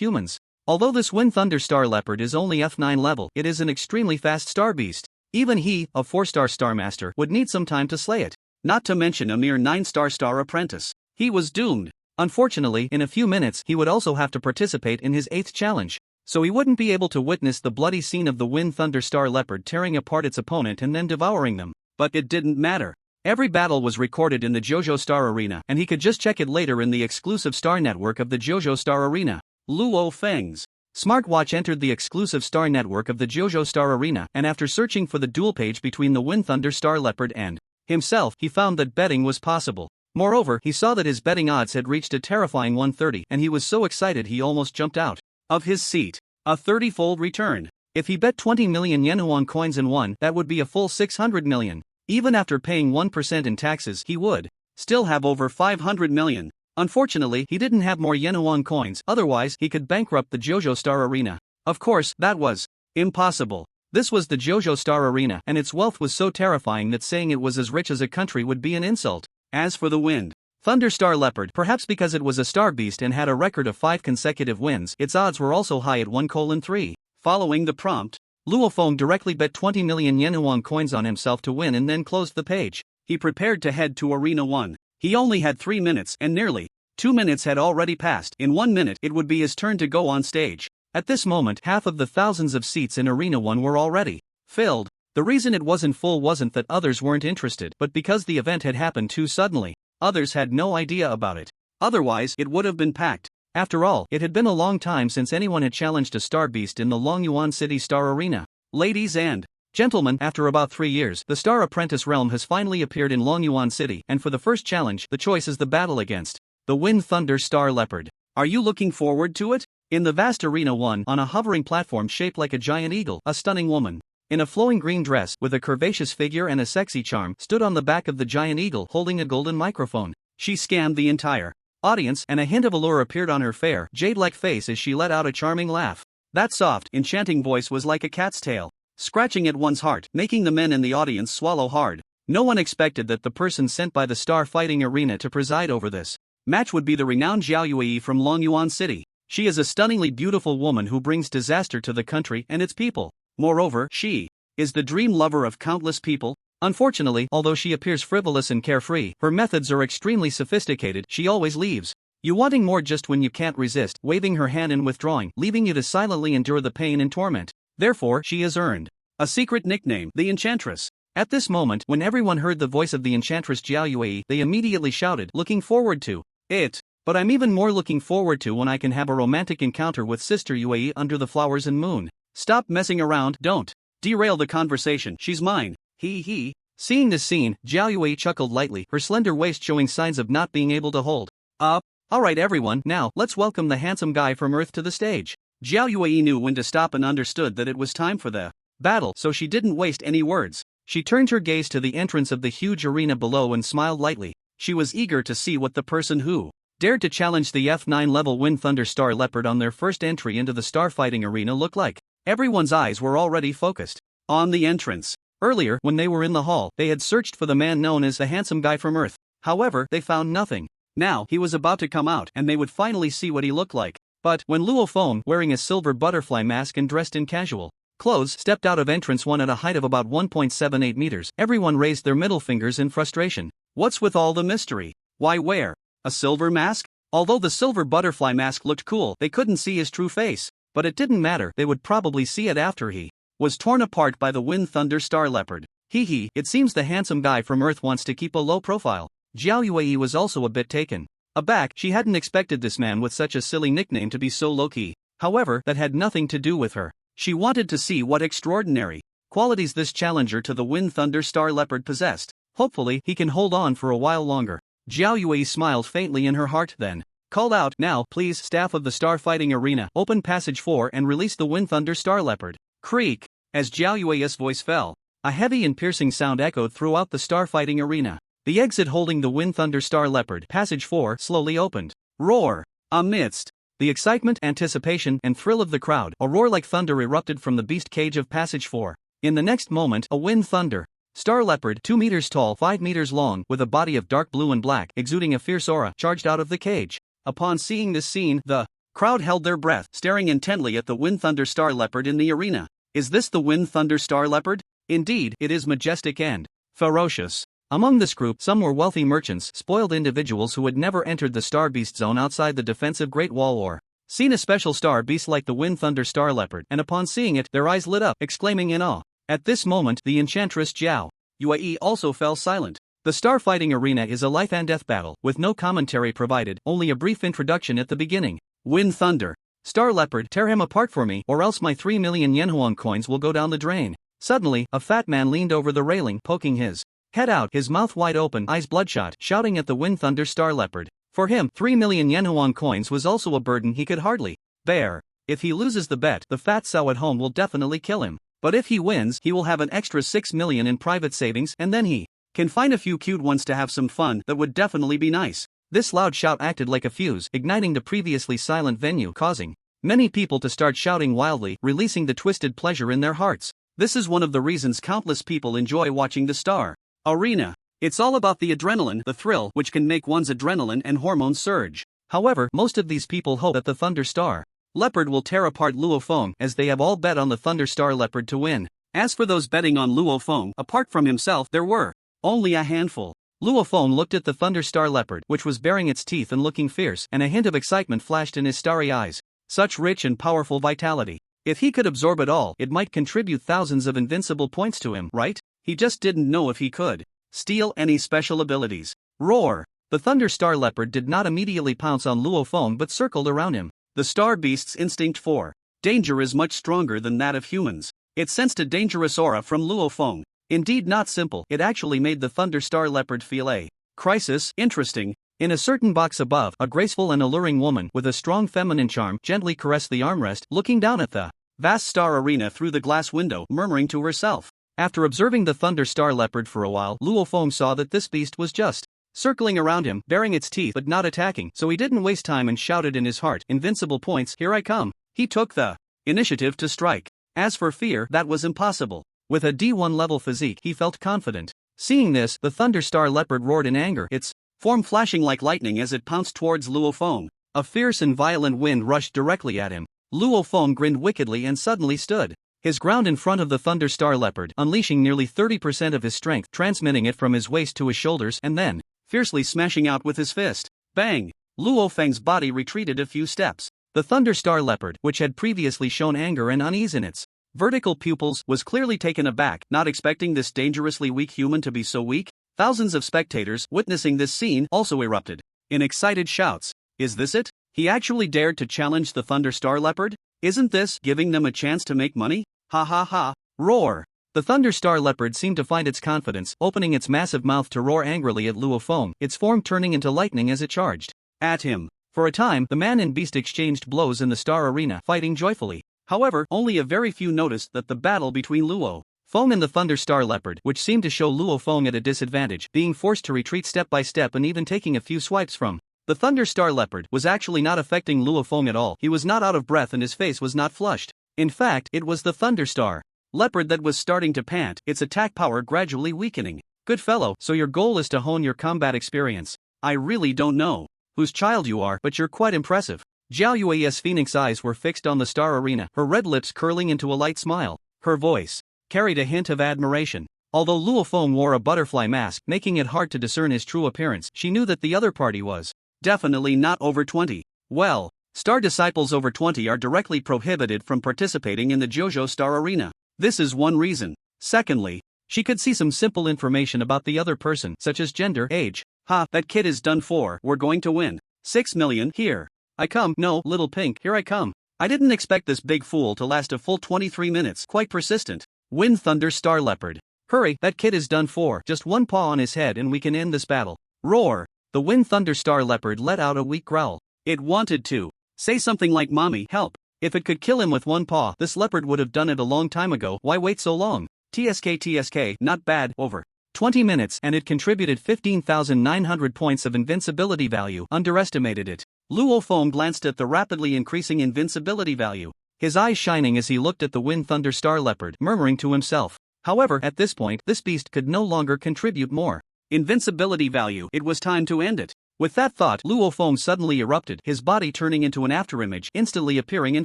[SPEAKER 1] humans. Although this Wind Thunder Star Leopard is only F9 level, it is an extremely fast star beast. Even he, a 4-star Star Master, would need some time to slay it. Not to mention a mere 9-star Star Apprentice. He was doomed. Unfortunately, in a few minutes, he would also have to participate in his 8th challenge. So he wouldn't be able to witness the bloody scene of the Wind Thunder Star Leopard tearing apart its opponent and then devouring them. But it didn't matter. Every battle was recorded in the JoJo Star Arena, and he could just check it later in the exclusive star network of the JoJo Star Arena. Luo Feng's smartwatch entered the exclusive star network of the JoJo Star Arena, and after searching for the duel page between the Wind Thunder Star Leopard and himself, he found that betting was possible. Moreover, he saw that his betting odds had reached a terrifying 130, and he was so excited he almost jumped out of his seat. A 30-fold return. If he bet 20 million yen coins and won, that would be a full 600 million. Even after paying 1% in taxes, he would still have over 500 million. Unfortunately, he didn't have more yen coins, otherwise he could bankrupt the JoJo Star Arena. Of course, that was impossible. This was the JoJo Star Arena, and its wealth was so terrifying that saying it was as rich as a country would be an insult. As for the Wind Thunder Star Leopard, perhaps because it was a star beast and had a record of 5 consecutive wins, its odds were also high at 1:3. Following the prompt, Luo Feng directly bet 20 million yen coins on himself to win and then closed the page. He prepared to head to Arena 1. He only had 3 minutes, and nearly 2 minutes had already passed. In 1 minute, it would be his turn to go on stage. At this moment, half of the thousands of seats in Arena 1 were already filled. The reason it wasn't full wasn't that others weren't interested, but because the event had happened too suddenly. Others had no idea about it. Otherwise, it would have been packed. After all, it had been a long time since anyone had challenged a star beast in the Longyuan City Star Arena. Ladies and gentlemen, after about 3 years, the Star Apprentice realm has finally appeared in Longyuan City, and for the first challenge, the choice is the battle against the Wind Thunder Star Leopard. Are you looking forward to it? In the vast Arena 1, on a hovering platform shaped like a giant eagle, a stunning woman in a flowing green dress, with a curvaceous figure and a sexy charm, stood on the back of the giant eagle holding a golden microphone. She scanned the entire audience, and a hint of allure appeared on her fair, jade-like face as she let out a charming laugh. That soft, enchanting voice was like a cat's tail, scratching at one's heart, making the men in the audience swallow hard. No one expected that the person sent by the Star Fighting Arena to preside over this match would be the renowned Zhao Yue from Longyuan City. She is a stunningly beautiful woman who brings disaster to the country and its people. Moreover, she is the dream lover of countless people. Unfortunately, although she appears frivolous and carefree, her methods are extremely sophisticated. She always leaves you wanting more just when you can't resist, waving her hand and withdrawing, leaving you to silently endure the pain and torment. Therefore, she has earned a secret nickname, the Enchantress. At this moment, when everyone heard the voice of the Enchantress Zhao Yue, they immediately shouted, looking forward to it. But I'm even more looking forward to when I can have a romantic encounter with Sister Yue under the flowers and moon. Stop messing around, don't derail the conversation, she's mine. He. Seeing this scene, Zhao Yue chuckled lightly, her slender waist showing signs of not being able to hold up. Alright everyone, now, let's welcome the handsome guy from Earth to the stage. Zhao Yue knew when to stop and understood that it was time for the battle, so she didn't waste any words. She turned her gaze to the entrance of the huge arena below and smiled lightly. She was eager to see what the person who dared to challenge the F9 level Wind Thunder Star Leopard on their first entry into the starfighting arena looked like. Everyone's eyes were already focused on the entrance. Earlier, when they were in the hall, they had searched for the man known as the handsome guy from Earth. However, they found nothing. Now, he was about to come out and they would finally see what he looked like. But, when Luo Feng, wearing a silver butterfly mask and dressed in casual clothes, stepped out of entrance 1 at a height of about 1.78 meters, everyone raised their middle fingers in frustration. What's with all the mystery? Why wear a silver mask? Although the silver butterfly mask looked cool, they couldn't see his true face. But it didn't matter, they would probably see it after he was torn apart by the Wind Thunder Star Leopard. Hee, it seems the handsome guy from Earth wants to keep a low profile. Jiao Yue was also a bit taken aback. She hadn't expected this man with such a silly nickname to be so low-key. However, that had nothing to do with her. She wanted to see what extraordinary qualities this challenger to the Wind Thunder Star Leopard possessed. Hopefully, he can hold on for a while longer. Jiao Yue smiled faintly in her heart, then called out, "Now, please, staff of the Star Fighting Arena, open Passage 4 and release the Wind Thunder Star Leopard." Creak. As Jiao Yue's voice fell, a heavy and piercing sound echoed throughout the Star Fighting Arena. The exit holding the Wind Thunder Star Leopard, Passage 4, slowly opened. Roar. Amidst the excitement, anticipation, and thrill of the crowd, a roar like thunder erupted from the beast cage of Passage 4. In the next moment, a Wind Thunder Star Leopard, 2 meters tall, 5 meters long, with a body of dark blue and black, exuding a fierce aura, charged out of the cage. Upon seeing this scene, the crowd held their breath, staring intently at the Wind Thunder Star Leopard in the arena. Is this the Wind Thunder Star Leopard? Indeed, it is majestic and ferocious. Among this group, some were wealthy merchants, spoiled individuals who had never entered the Star Beast Zone outside the defensive Great Wall or seen a special star beast like the Wind Thunder Star Leopard, and upon seeing it, their eyes lit up, exclaiming in awe. At this moment, the enchantress Jiao Yue also fell silent. The Star Fighting Arena is a life and death battle, with no commentary provided, only a brief introduction at the beginning. Wind Thunder Star Leopard, tear him apart for me, or else my 3 million Yanhuang coins will go down the drain. Suddenly, a fat man leaned over the railing, poking his head out, his mouth wide open, eyes bloodshot, shouting at the Wind Thunder Star Leopard. For him, 3 million Yanhuang coins was also a burden he could hardly bear. If he loses the bet, the fat sow at home will definitely kill him. But if he wins, he will have an extra 6 million in private savings, and then he can find a few cute ones to have some fun. That would definitely be nice. This loud shout acted like a fuse, igniting the previously silent venue, causing many people to start shouting wildly, releasing the twisted pleasure in their hearts. This is one of the reasons countless people enjoy watching the Star Arena. It's all about the adrenaline, the thrill, which can make one's adrenaline and hormones surge. However, most of these people hope that the Thunder Star Leopard will tear apart Luo Feng, as they have all bet on the Thunder Star Leopard to win. As for those betting on Luo Feng, apart from himself, there were only a handful. Luo Feng looked at the Thunder Star Leopard, which was baring its teeth and looking fierce, and a hint of excitement flashed in his starry eyes. Such rich and powerful vitality. If he could absorb it all, it might contribute thousands of invincible points to him, right? He just didn't know if he could steal any special abilities. Roar! The Thunder Star Leopard did not immediately pounce on Luo Feng but circled around him. The Star Beast's instinct for danger is much stronger than that of humans. It sensed a dangerous aura from Luo Feng. Indeed not simple, it actually made the Thunder Star Leopard feel a crisis. Interesting. In a certain box above, a graceful and alluring woman with a strong feminine charm gently caressed the armrest, looking down at the vast Star Arena through the glass window, murmuring to herself. After observing the Thunder Star Leopard for a while, Luo Feng saw that this beast was just circling around him, baring its teeth but not attacking, so he didn't waste time and shouted in his heart, "Invincible points, here I come." He took the initiative to strike. As for fear, that was impossible. With a D1 level physique, he felt confident. Seeing this, the Thunder Star Leopard roared in anger, its form flashing like lightning as it pounced towards Luo Feng. A fierce and violent wind rushed directly at him. Luo Feng grinned wickedly and suddenly stood his ground in front of the Thunder Star Leopard, unleashing nearly 30% of his strength, transmitting it from his waist to his shoulders, and then fiercely smashing out with his fist. Bang! Luo Feng's body retreated a few steps. The Thunder Star Leopard, which had previously shown anger and unease in its vertical pupils, was clearly taken aback, not expecting this dangerously weak human to be so weak. Thousands of spectators, witnessing this scene, also erupted in excited shouts. Is this it? He actually dared to challenge the Thunder Star Leopard? Isn't this giving them a chance to make money? Ha ha ha! Roar! The Thunder Star Leopard seemed to find its confidence, opening its massive mouth to roar angrily at Luo Feng, its form turning into lightning as it charged at him. For a time, the man and beast exchanged blows in the Star Arena, fighting joyfully. However, only a very few noticed that the battle between Luo Feng and the Thunder Star Leopard, which seemed to show Luo Feng at a disadvantage, being forced to retreat step by step and even taking a few swipes from the Thunder Star Leopard, was actually not affecting Luo Feng at all. He was not out of breath and his face was not flushed. In fact, it was the Thunderstar leopard that was starting to pant, its attack power gradually weakening. Good fellow, so your goal is to hone your combat experience. I really don't know whose child you are, but you're quite impressive. Zhao Yui's phoenix eyes were fixed on the Star Arena, her red lips curling into a light smile. Her voice carried a hint of admiration. Although Luo Feng wore a butterfly mask, making it hard to discern his true appearance, she knew that the other party was definitely not over 20. Well, Star Disciples over 20 are directly prohibited from participating in the JoJo Star Arena. This is one reason. Secondly, she could see some simple information about the other person, such as gender, age. Ha, that kid is done for. We're going to win. 6 million, here I come. No, little pink, here I come. I didn't expect this big fool to last a full 23 minutes. Quite persistent. Wind Thunder Star Leopard. Hurry, that kid is done for. Just one paw on his head and we can end this battle. Roar. The Wind Thunder Star Leopard let out a weak growl. It wanted to say something like mommy, help. If it could kill him with one paw, this leopard would have done it a long time ago. Why wait so long? TSK, not bad. Over 20 minutes and it contributed 15,900 points of invincibility value. Underestimated it. Luo Feng glanced at the rapidly increasing invincibility value, his eyes shining as he looked at the Wind Thunder Star Leopard, murmuring to himself. However, at this point, this beast could no longer contribute more invincibility value. It was time to end it. With that thought, Luo Feng suddenly erupted, his body turning into an afterimage, instantly appearing in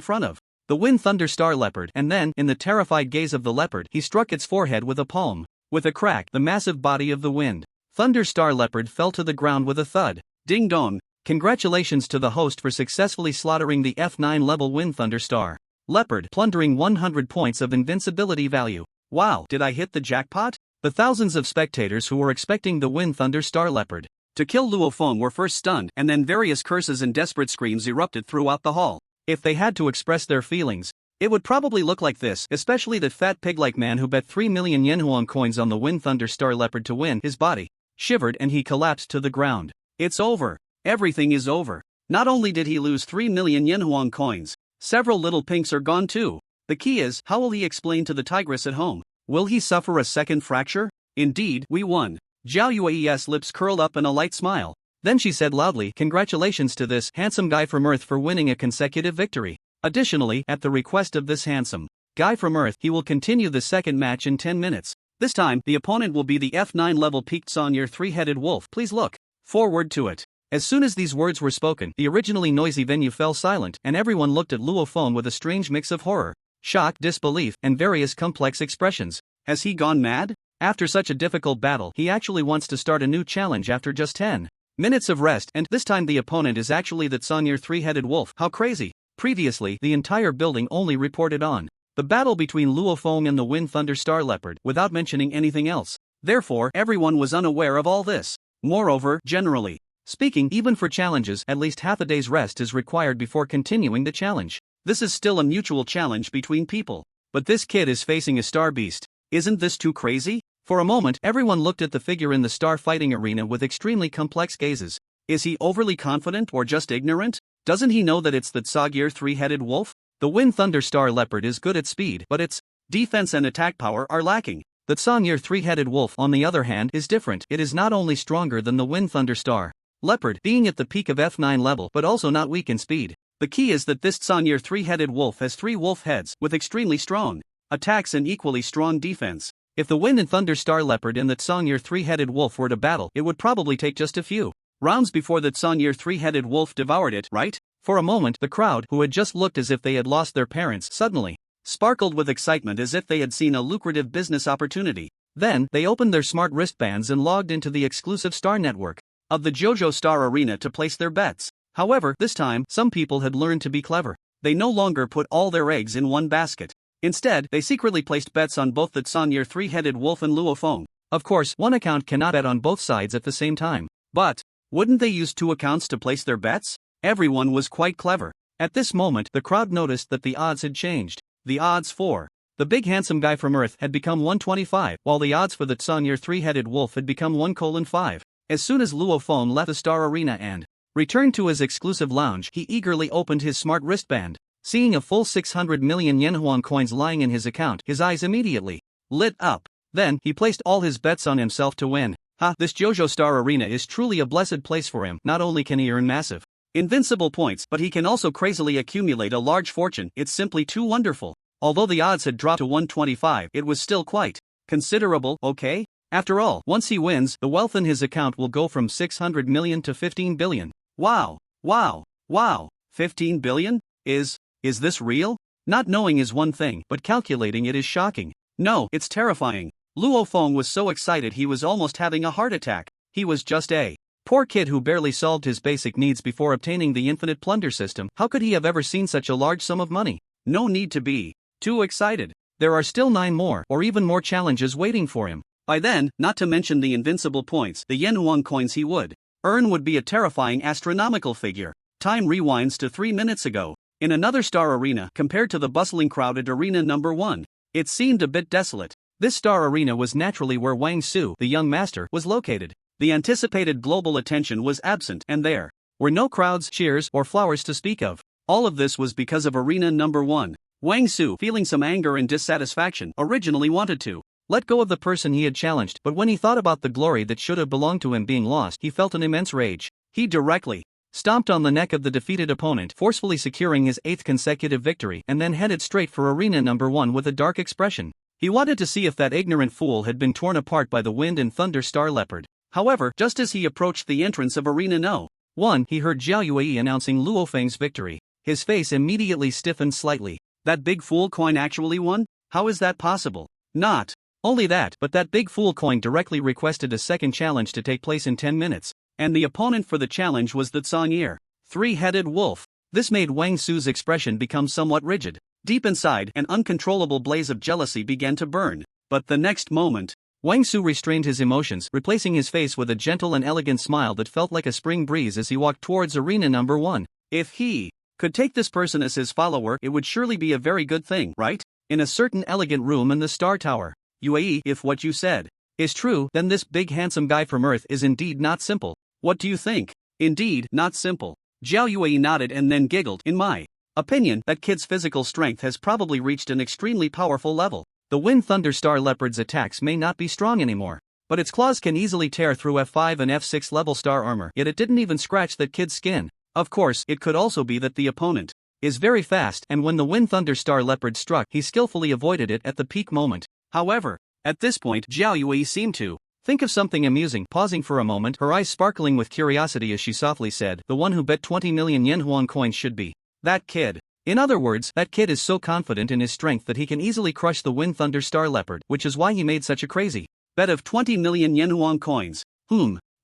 [SPEAKER 1] front of the Wind Thunder Star Leopard, and then, in the terrified gaze of the leopard, he struck its forehead with a palm. With a crack, the massive body of the Wind Thunder Star Leopard fell to the ground with a thud. Ding dong. Congratulations to the host for successfully slaughtering the F9 level Wind Thunder Star Leopard, plundering 100 points of invincibility value. Wow, did I hit the jackpot? The thousands of spectators who were expecting the Wind Thunder Star Leopard to kill Luo Feng were first stunned, and then various curses and desperate screams erupted throughout the hall. If they had to express their feelings, it would probably look like this, especially the fat pig-like man who bet 3 million Yenhuang coins on the Wind Thunder Star Leopard to win. His body shivered and he collapsed to the ground. It's over. Everything is over. Not only did he lose 3 million Yenhuang coins, several little pinks are gone too. The key is, how will he explain to the tigress at home? Will he suffer a second fracture? Indeed, we won. Zhao Yui's lips curled up in a light smile. Then she said loudly, congratulations to this handsome guy from Earth for winning a consecutive victory. Additionally, at the request of this handsome guy from Earth, he will continue the second match in 10 minutes. This time, the opponent will be the F9 level peaked Sonyer three-headed wolf. Please look forward to it. As soon as these words were spoken, the originally noisy venue fell silent, and everyone looked at Luo Feng with a strange mix of horror, shock, disbelief, and various complex expressions. Has he gone mad? After such a difficult battle, he actually wants to start a new challenge after just 10 minutes of rest, and this time the opponent is actually that Sonyer three-headed wolf. How crazy! Previously, the entire building only reported on the battle between Luo Feng and the Wind Thunder Star Leopard, without mentioning anything else. Therefore, everyone was unaware of all this. Moreover, generally speaking, even for challenges, at least half a day's rest is required before continuing the challenge. This is still a mutual challenge between people. But this kid is facing a star beast. Isn't this too crazy? For a moment, everyone looked at the figure in the star fighting arena with extremely complex gazes. Is he overly confident or just ignorant? Doesn't he know that it's the Sonyer three-headed wolf? The Wind Thunder Star Leopard is good at speed, but its defense and attack power are lacking. The Sonyer three-headed wolf, on the other hand, is different. It is not only stronger than the Wind Thunder Star Leopard, being at the peak of F9 level, but also not weak in speed. The key is that this Sonyer three-headed wolf has 3 wolf heads, with extremely strong attacks and equally strong defense. If the Wind and Thunder Star Leopard and the Sonyer three-headed wolf were to battle, it would probably take just a few rounds before the Sonyer three-headed wolf devoured it, right? For a moment, the crowd, who had just looked as if they had lost their parents, suddenly sparkled with excitement as if they had seen a lucrative business opportunity. Then, they opened their smart wristbands and logged into the exclusive star network of the JoJo Star Arena to place their bets. However, this time, some people had learned to be clever. They no longer put all their eggs in one basket. Instead, they secretly placed bets on both the Sonyer three-headed wolf and Luo Feng. Of course, one account cannot bet on both sides at the same time. But wouldn't they use 2 accounts to place their bets? Everyone was quite clever. At this moment, the crowd noticed that the odds had changed. The odds for the big handsome guy from Earth had become 125, while the odds for the Sonyer three-headed wolf had become 1:5. As soon as Luo Feng left the Star Arena and returned to his exclusive lounge, he eagerly opened his smart wristband. Seeing a full 600 million Yenhuang coins lying in his account, his eyes immediately lit up. Then, he placed all his bets on himself to win. This JoJo Star Arena is truly a blessed place for him. Not only can he earn massive invincible points, but he can also crazily accumulate a large fortune. It's simply too wonderful. Although the odds had dropped to 125, it was still quite considerable, okay? After all, once he wins, the wealth in his account will go from 600 million to 15 billion. Wow, wow, wow, 15 billion? Is this real? Not knowing is one thing, but calculating it is shocking. No, it's terrifying. Luo Feng was so excited he was almost having a heart attack. He was just a poor kid who barely solved his basic needs before obtaining the infinite plunder system. How could he have ever seen such a large sum of money? No need to be too excited. There are still 9 more, or even more challenges waiting for him. By then, not to mention the invincible points, the Yenhuang coins he would earn would be a terrifying astronomical figure. Time rewinds to 3 minutes ago. In another star arena, compared to the bustling crowded arena number 1, it seemed a bit desolate. This star arena was naturally where Wang Su, the young master, was located. The anticipated global attention was absent, and there were no crowds, cheers, or flowers to speak of. All of this was because of arena number 1. Wang Su, feeling some anger and dissatisfaction, originally wanted to let go of the person he had challenged, but when he thought about the glory that should have belonged to him being lost, he felt an immense rage. He directly stomped on the neck of the defeated opponent, forcefully securing his 8th consecutive victory, and then headed straight for arena number 1 with a dark expression. He wanted to see if that ignorant fool had been torn apart by the wind and thunder star leopard. However, just as he approached the entrance of arena no. 1, he heard Jiao Yue announcing Luo Feng's victory. His face immediately stiffened slightly. That big fool coin actually won? How is that possible? Not only that, but that big fool coin directly requested a second challenge to take place in 10 minutes. And the opponent for the challenge was the Zhong'er, 3-headed wolf. This made Wang Su's expression become somewhat rigid. Deep inside, an uncontrollable blaze of jealousy began to burn. But the next moment, Wang Su restrained his emotions, replacing his face with a gentle and elegant smile that felt like a spring breeze as he walked towards arena number 1. If he could take this person as his follower, it would surely be a very good thing, right? In a certain elegant room in the Star Tower. Yue, if what you said is true, then this big handsome guy from Earth is indeed not simple. What do you think? Indeed, not simple. Jiao Yue nodded and then giggled. In my opinion, that kid's physical strength has probably reached an extremely powerful level. The Wind Thunder Star Leopard's attacks may not be strong anymore, but its claws can easily tear through F5 and F6 level star armor, yet it didn't even scratch that kid's skin. Of course, it could also be that the opponent is very fast, and when the Wind Thunder Star Leopard struck, he skillfully avoided it at the peak moment. However, at this point, Jiao Yue seemed to think of something amusing, pausing for a moment, her eyes sparkling with curiosity as she softly said, "The one who bet 20 million Yenhuang coins should be that kid." In other words, that kid is so confident in his strength that he can easily crush the Wind Thunder Star Leopard, which is why he made such a crazy bet of 20 million Yenhuang coins.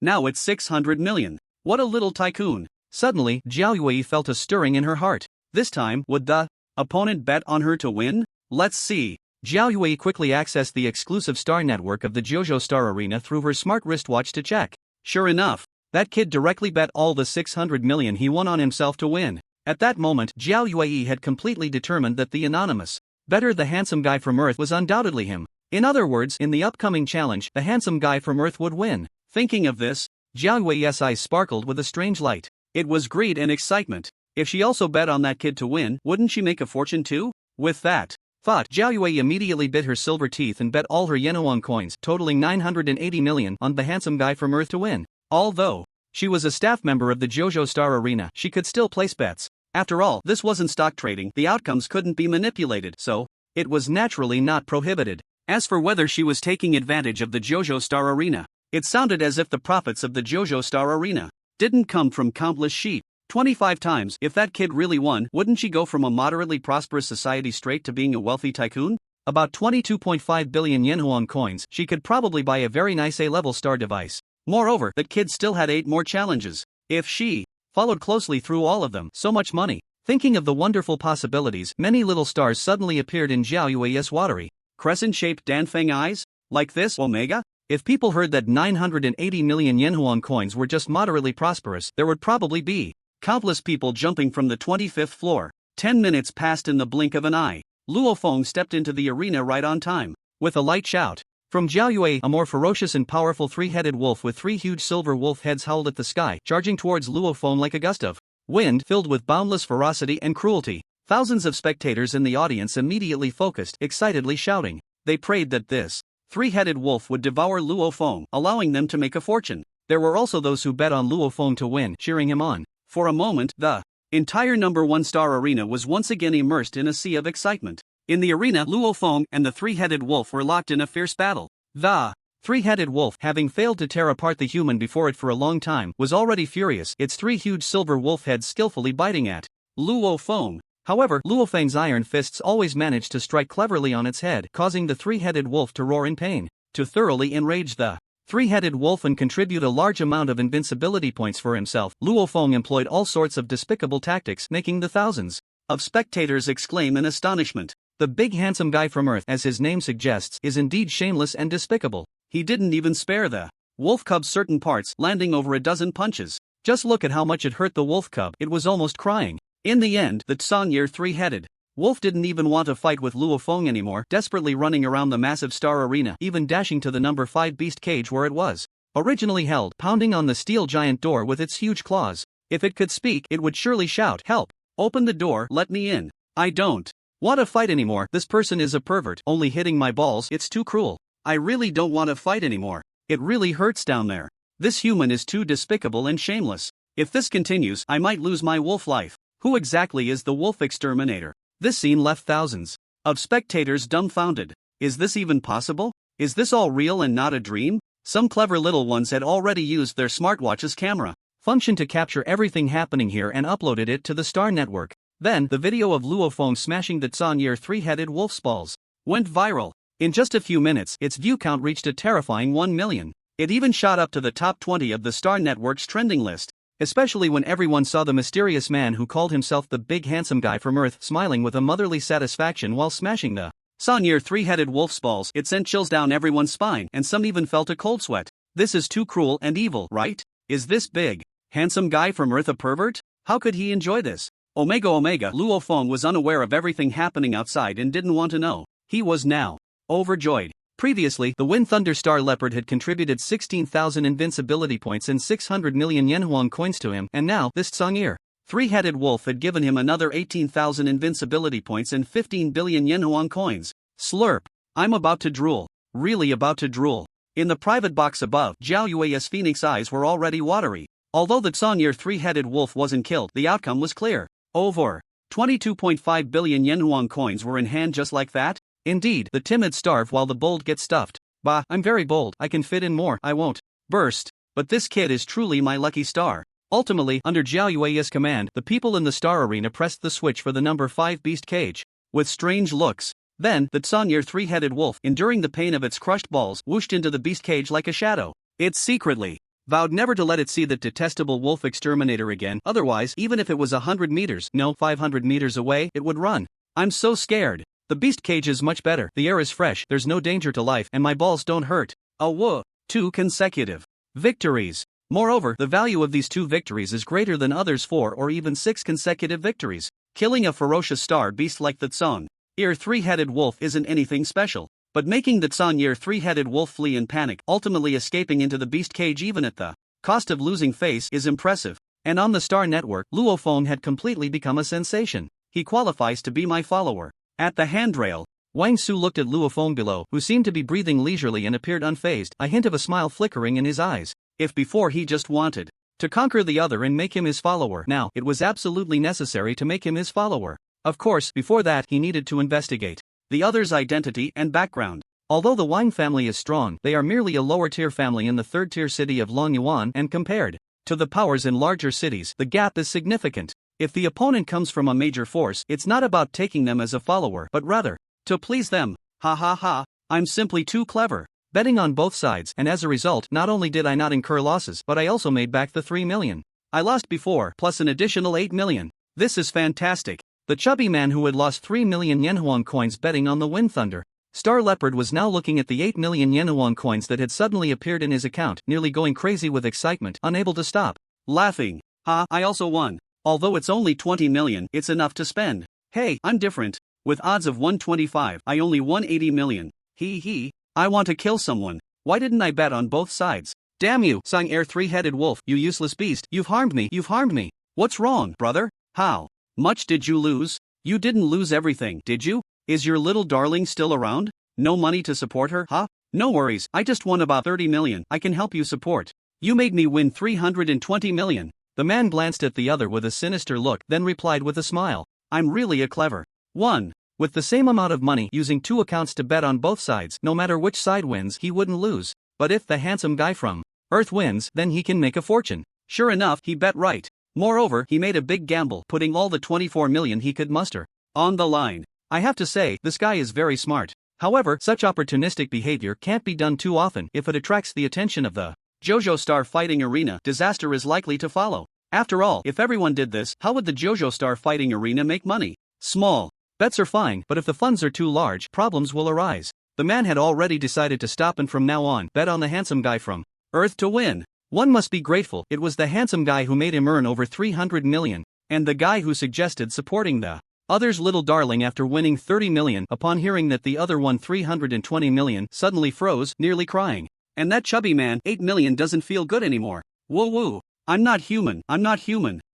[SPEAKER 1] Now it's 600 million. What a little tycoon. Suddenly, Jiao Yue felt a stirring in her heart. This time, would the opponent bet on her to win? Let's see. Jiao Yue quickly accessed the exclusive star network of the Jojo Star Arena through her smart wristwatch to check. Sure enough, that kid directly bet all the 600 million he won on himself to win. At that moment, Jiao Yue had completely determined that the anonymous bettor, the handsome guy from Earth, was undoubtedly him. In other words, in the upcoming challenge, the handsome guy from Earth would win. Thinking of this, Jiao Yue's eyes sparkled with a strange light. It was greed and excitement. If she also bet on that kid to win, wouldn't she make a fortune too? With that thought, Jiao Yue immediately bit her silver teeth and bet all her Yenhuang coins, totaling 980 million, on the handsome guy from Earth to win. Although she was a staff member of the Jojo Star Arena, she could still place bets. After all, this wasn't stock trading, the outcomes couldn't be manipulated, so it was naturally not prohibited. As for whether she was taking advantage of the Jojo Star Arena, it sounded as if the profits of the Jojo Star Arena didn't come from countless sheep. 25 times, if that kid really won, wouldn't she go from a moderately prosperous society straight to being a wealthy tycoon? About 22.5 billion Yenhuang coins, she could probably buy a very nice A-level star device. Moreover, that kid still had 8 more challenges. If she followed closely through all of them, so much money. Thinking of the wonderful possibilities, many little stars suddenly appeared in Jiao Yue's watery, crescent-shaped Danfeng eyes. Like this, Omega? If people heard that 980 million Yenhuang coins were just moderately prosperous, there would probably be countless people jumping from the 25th floor. 10 minutes passed in the blink of an eye. Luo Feng stepped into the arena right on time. With a light shout from Jiao Yue, a more ferocious and powerful 3-headed wolf with 3 huge silver wolf heads howled at the sky, charging towards Luo Feng like a gust of wind filled with boundless ferocity and cruelty. Thousands of spectators in the audience immediately focused, excitedly shouting. They prayed that this 3-headed wolf would devour Luo Feng, allowing them to make a fortune. There were also those who bet on Luo Feng to win, cheering him on. For a moment, the entire number 1 star arena was once again immersed in a sea of excitement. In the arena, Luo Feng and the three-headed wolf were locked in a fierce battle. The three-headed wolf, having failed to tear apart the human before it for a long time, was already furious, its three huge silver wolf heads skillfully biting at Luo Feng. However, Luo Feng's iron fists always managed to strike cleverly on its head, causing the three-headed wolf to roar in pain. To thoroughly enrage the three-headed wolf and contribute a large amount of invincibility points for himself, Luo Feng employed all sorts of despicable tactics, making the thousands of spectators exclaim in astonishment. The big handsome guy from Earth, as his name suggests, is indeed shameless and despicable. He didn't even spare the wolf cub's certain parts, landing over a dozen punches. Just look at how much it hurt the wolf cub, it was almost crying. In the end, the Tsangyer three-headed wolf didn't even want to fight with Luo Feng anymore, desperately running around the massive star arena, even dashing to the number 5 beast cage where it was originally held, pounding on the steel giant door with its huge claws. If it could speak, it would surely shout, "Help! Open the door, let me in. I don't want to fight anymore. This person is a pervert, only hitting my balls, it's too cruel. I really don't want to fight anymore. It really hurts down there. This human is too despicable and shameless. If this continues, I might lose my wolf life. Who exactly is the wolf exterminator?" This scene left thousands of spectators dumbfounded. Is this even possible? Is this all real and not a dream? Some clever little ones had already used their smartwatch's camera function to capture everything happening here and uploaded it to the Star Network. Then, the video of Luo Feng smashing the Tsangyer three-headed wolf's balls went viral. In just a few minutes, its view count reached a terrifying 1 million. It even shot up to the top 20 of the Star Network's trending list. Especially when everyone saw the mysterious man who called himself the big handsome guy from Earth smiling with a motherly satisfaction while smashing the Tsangyer three-headed wolf's balls. It sent chills down everyone's spine, and some even felt a cold sweat. This is too cruel and evil, right? Is this big handsome guy from Earth a pervert? How could he enjoy this? Omega Luo Feng was unaware of everything happening outside and didn't want to know. He was now overjoyed. Previously, the Wind Thunder Star Leopard had contributed 16,000 invincibility points and 600 million Yenhuang coins to him, and now, this Tsangyer three-headed wolf had given him another 18,000 invincibility points and 15 billion Yenhuang coins. Slurp. I'm about to drool. Really about to drool. In the private box above, Zhao Yue's phoenix eyes were already watery. Although the Tsangyer three-headed wolf wasn't killed, the outcome was clear. Over 22.5 billion Yenhuang coins were in hand just like that. Indeed, the timid starve while the bold get stuffed. Bah, I'm very bold, I can fit in more, I won't burst. But this kid is truly my lucky star. Ultimately, under Zhao Yue's command, the people in the star arena pressed the switch for the number 5 beast cage. With strange looks. Then, the Tsangyer three-headed wolf, enduring the pain of its crushed balls, whooshed into the beast cage like a shadow. It secretly vowed never to let it see the detestable wolf exterminator again, otherwise, even if it was 100 meters, no, 500 meters away, it would run. I'm so scared. The beast cage is much better, the air is fresh, there's no danger to life, and my balls don't hurt. Oh whoa. 2 consecutive victories. Moreover, the value of these 2 victories is greater than others' 4 or even 6 consecutive victories. Killing a ferocious star beast like the Tsangyer three-headed wolf isn't anything special, but making the Tsangyer three-headed wolf flee in panic, ultimately escaping into the beast cage even at the cost of losing face, is impressive. And on the Star Network, Luo Feng had completely become a sensation. He qualifies to be my follower. At the handrail, Wang Su looked at Luo Feng below, who seemed to be breathing leisurely and appeared unfazed, a hint of a smile flickering in his eyes. If before he just wanted to conquer the other and make him his follower, now it was absolutely necessary to make him his follower. Of course, before that he needed to investigate the other's identity and background. Although the Wang family is strong, they are merely a lower-tier family in the third-tier city of Longyuan, and compared to the powers in larger cities, the gap is significant. If the opponent comes from a major force, it's not about taking them as a follower, but rather to please them. Ha ha ha, I'm simply too clever. Betting on both sides, and as a result, not only did I not incur losses, but I also made back the 3 million I lost before, plus an additional 8 million. This is fantastic. The chubby man who had lost 3 million Yenhuang coins betting on the Wind Thunder Star Leopard was now looking at the 8 million Yenhuang coins that had suddenly appeared in his account, nearly going crazy with excitement, unable to stop laughing. Ha, I also won. Although it's only 20 million, it's enough to spend. Hey, I'm different. With odds of 125, I only won 80 million. Hee. I want to kill someone. Why didn't I bet on both sides? Damn you, Tsangyer three-headed wolf, you useless beast. You've harmed me. What's wrong, brother? How much did you lose? You didn't lose everything, did you? Is your little darling still around? No money to support her, huh? No worries, I just won about 30 million. I can help you support. You made me win 320 million. The man glanced at the other with a sinister look, then replied with a smile. I'm really a clever one. With the same amount of money using 2 accounts to bet on both sides, no matter which side wins, he wouldn't lose. But if the handsome guy from Earth wins, then he can make a fortune. Sure enough, he bet right. Moreover, he made a big gamble, putting all the 24 million he could muster on the line. I have to say, this guy is very smart. However, such opportunistic behavior can't be done too often. If it attracts the attention of the JoJo Star Fighting Arena, disaster is likely to follow. After all, if everyone did this, how would the JoJo Star Fighting Arena make money? Small bets are fine, but if the funds are too large, problems will arise. The man had already decided to stop and from now on bet on the handsome guy from Earth to win. One must be grateful it was the handsome guy who made him earn over 300 million, and the guy who suggested supporting the other's little darling after winning 30 million. Upon hearing that the other won 320 million, suddenly froze, nearly crying. And that chubby man, 8 million, doesn't feel good anymore. Woo woo. I'm not human.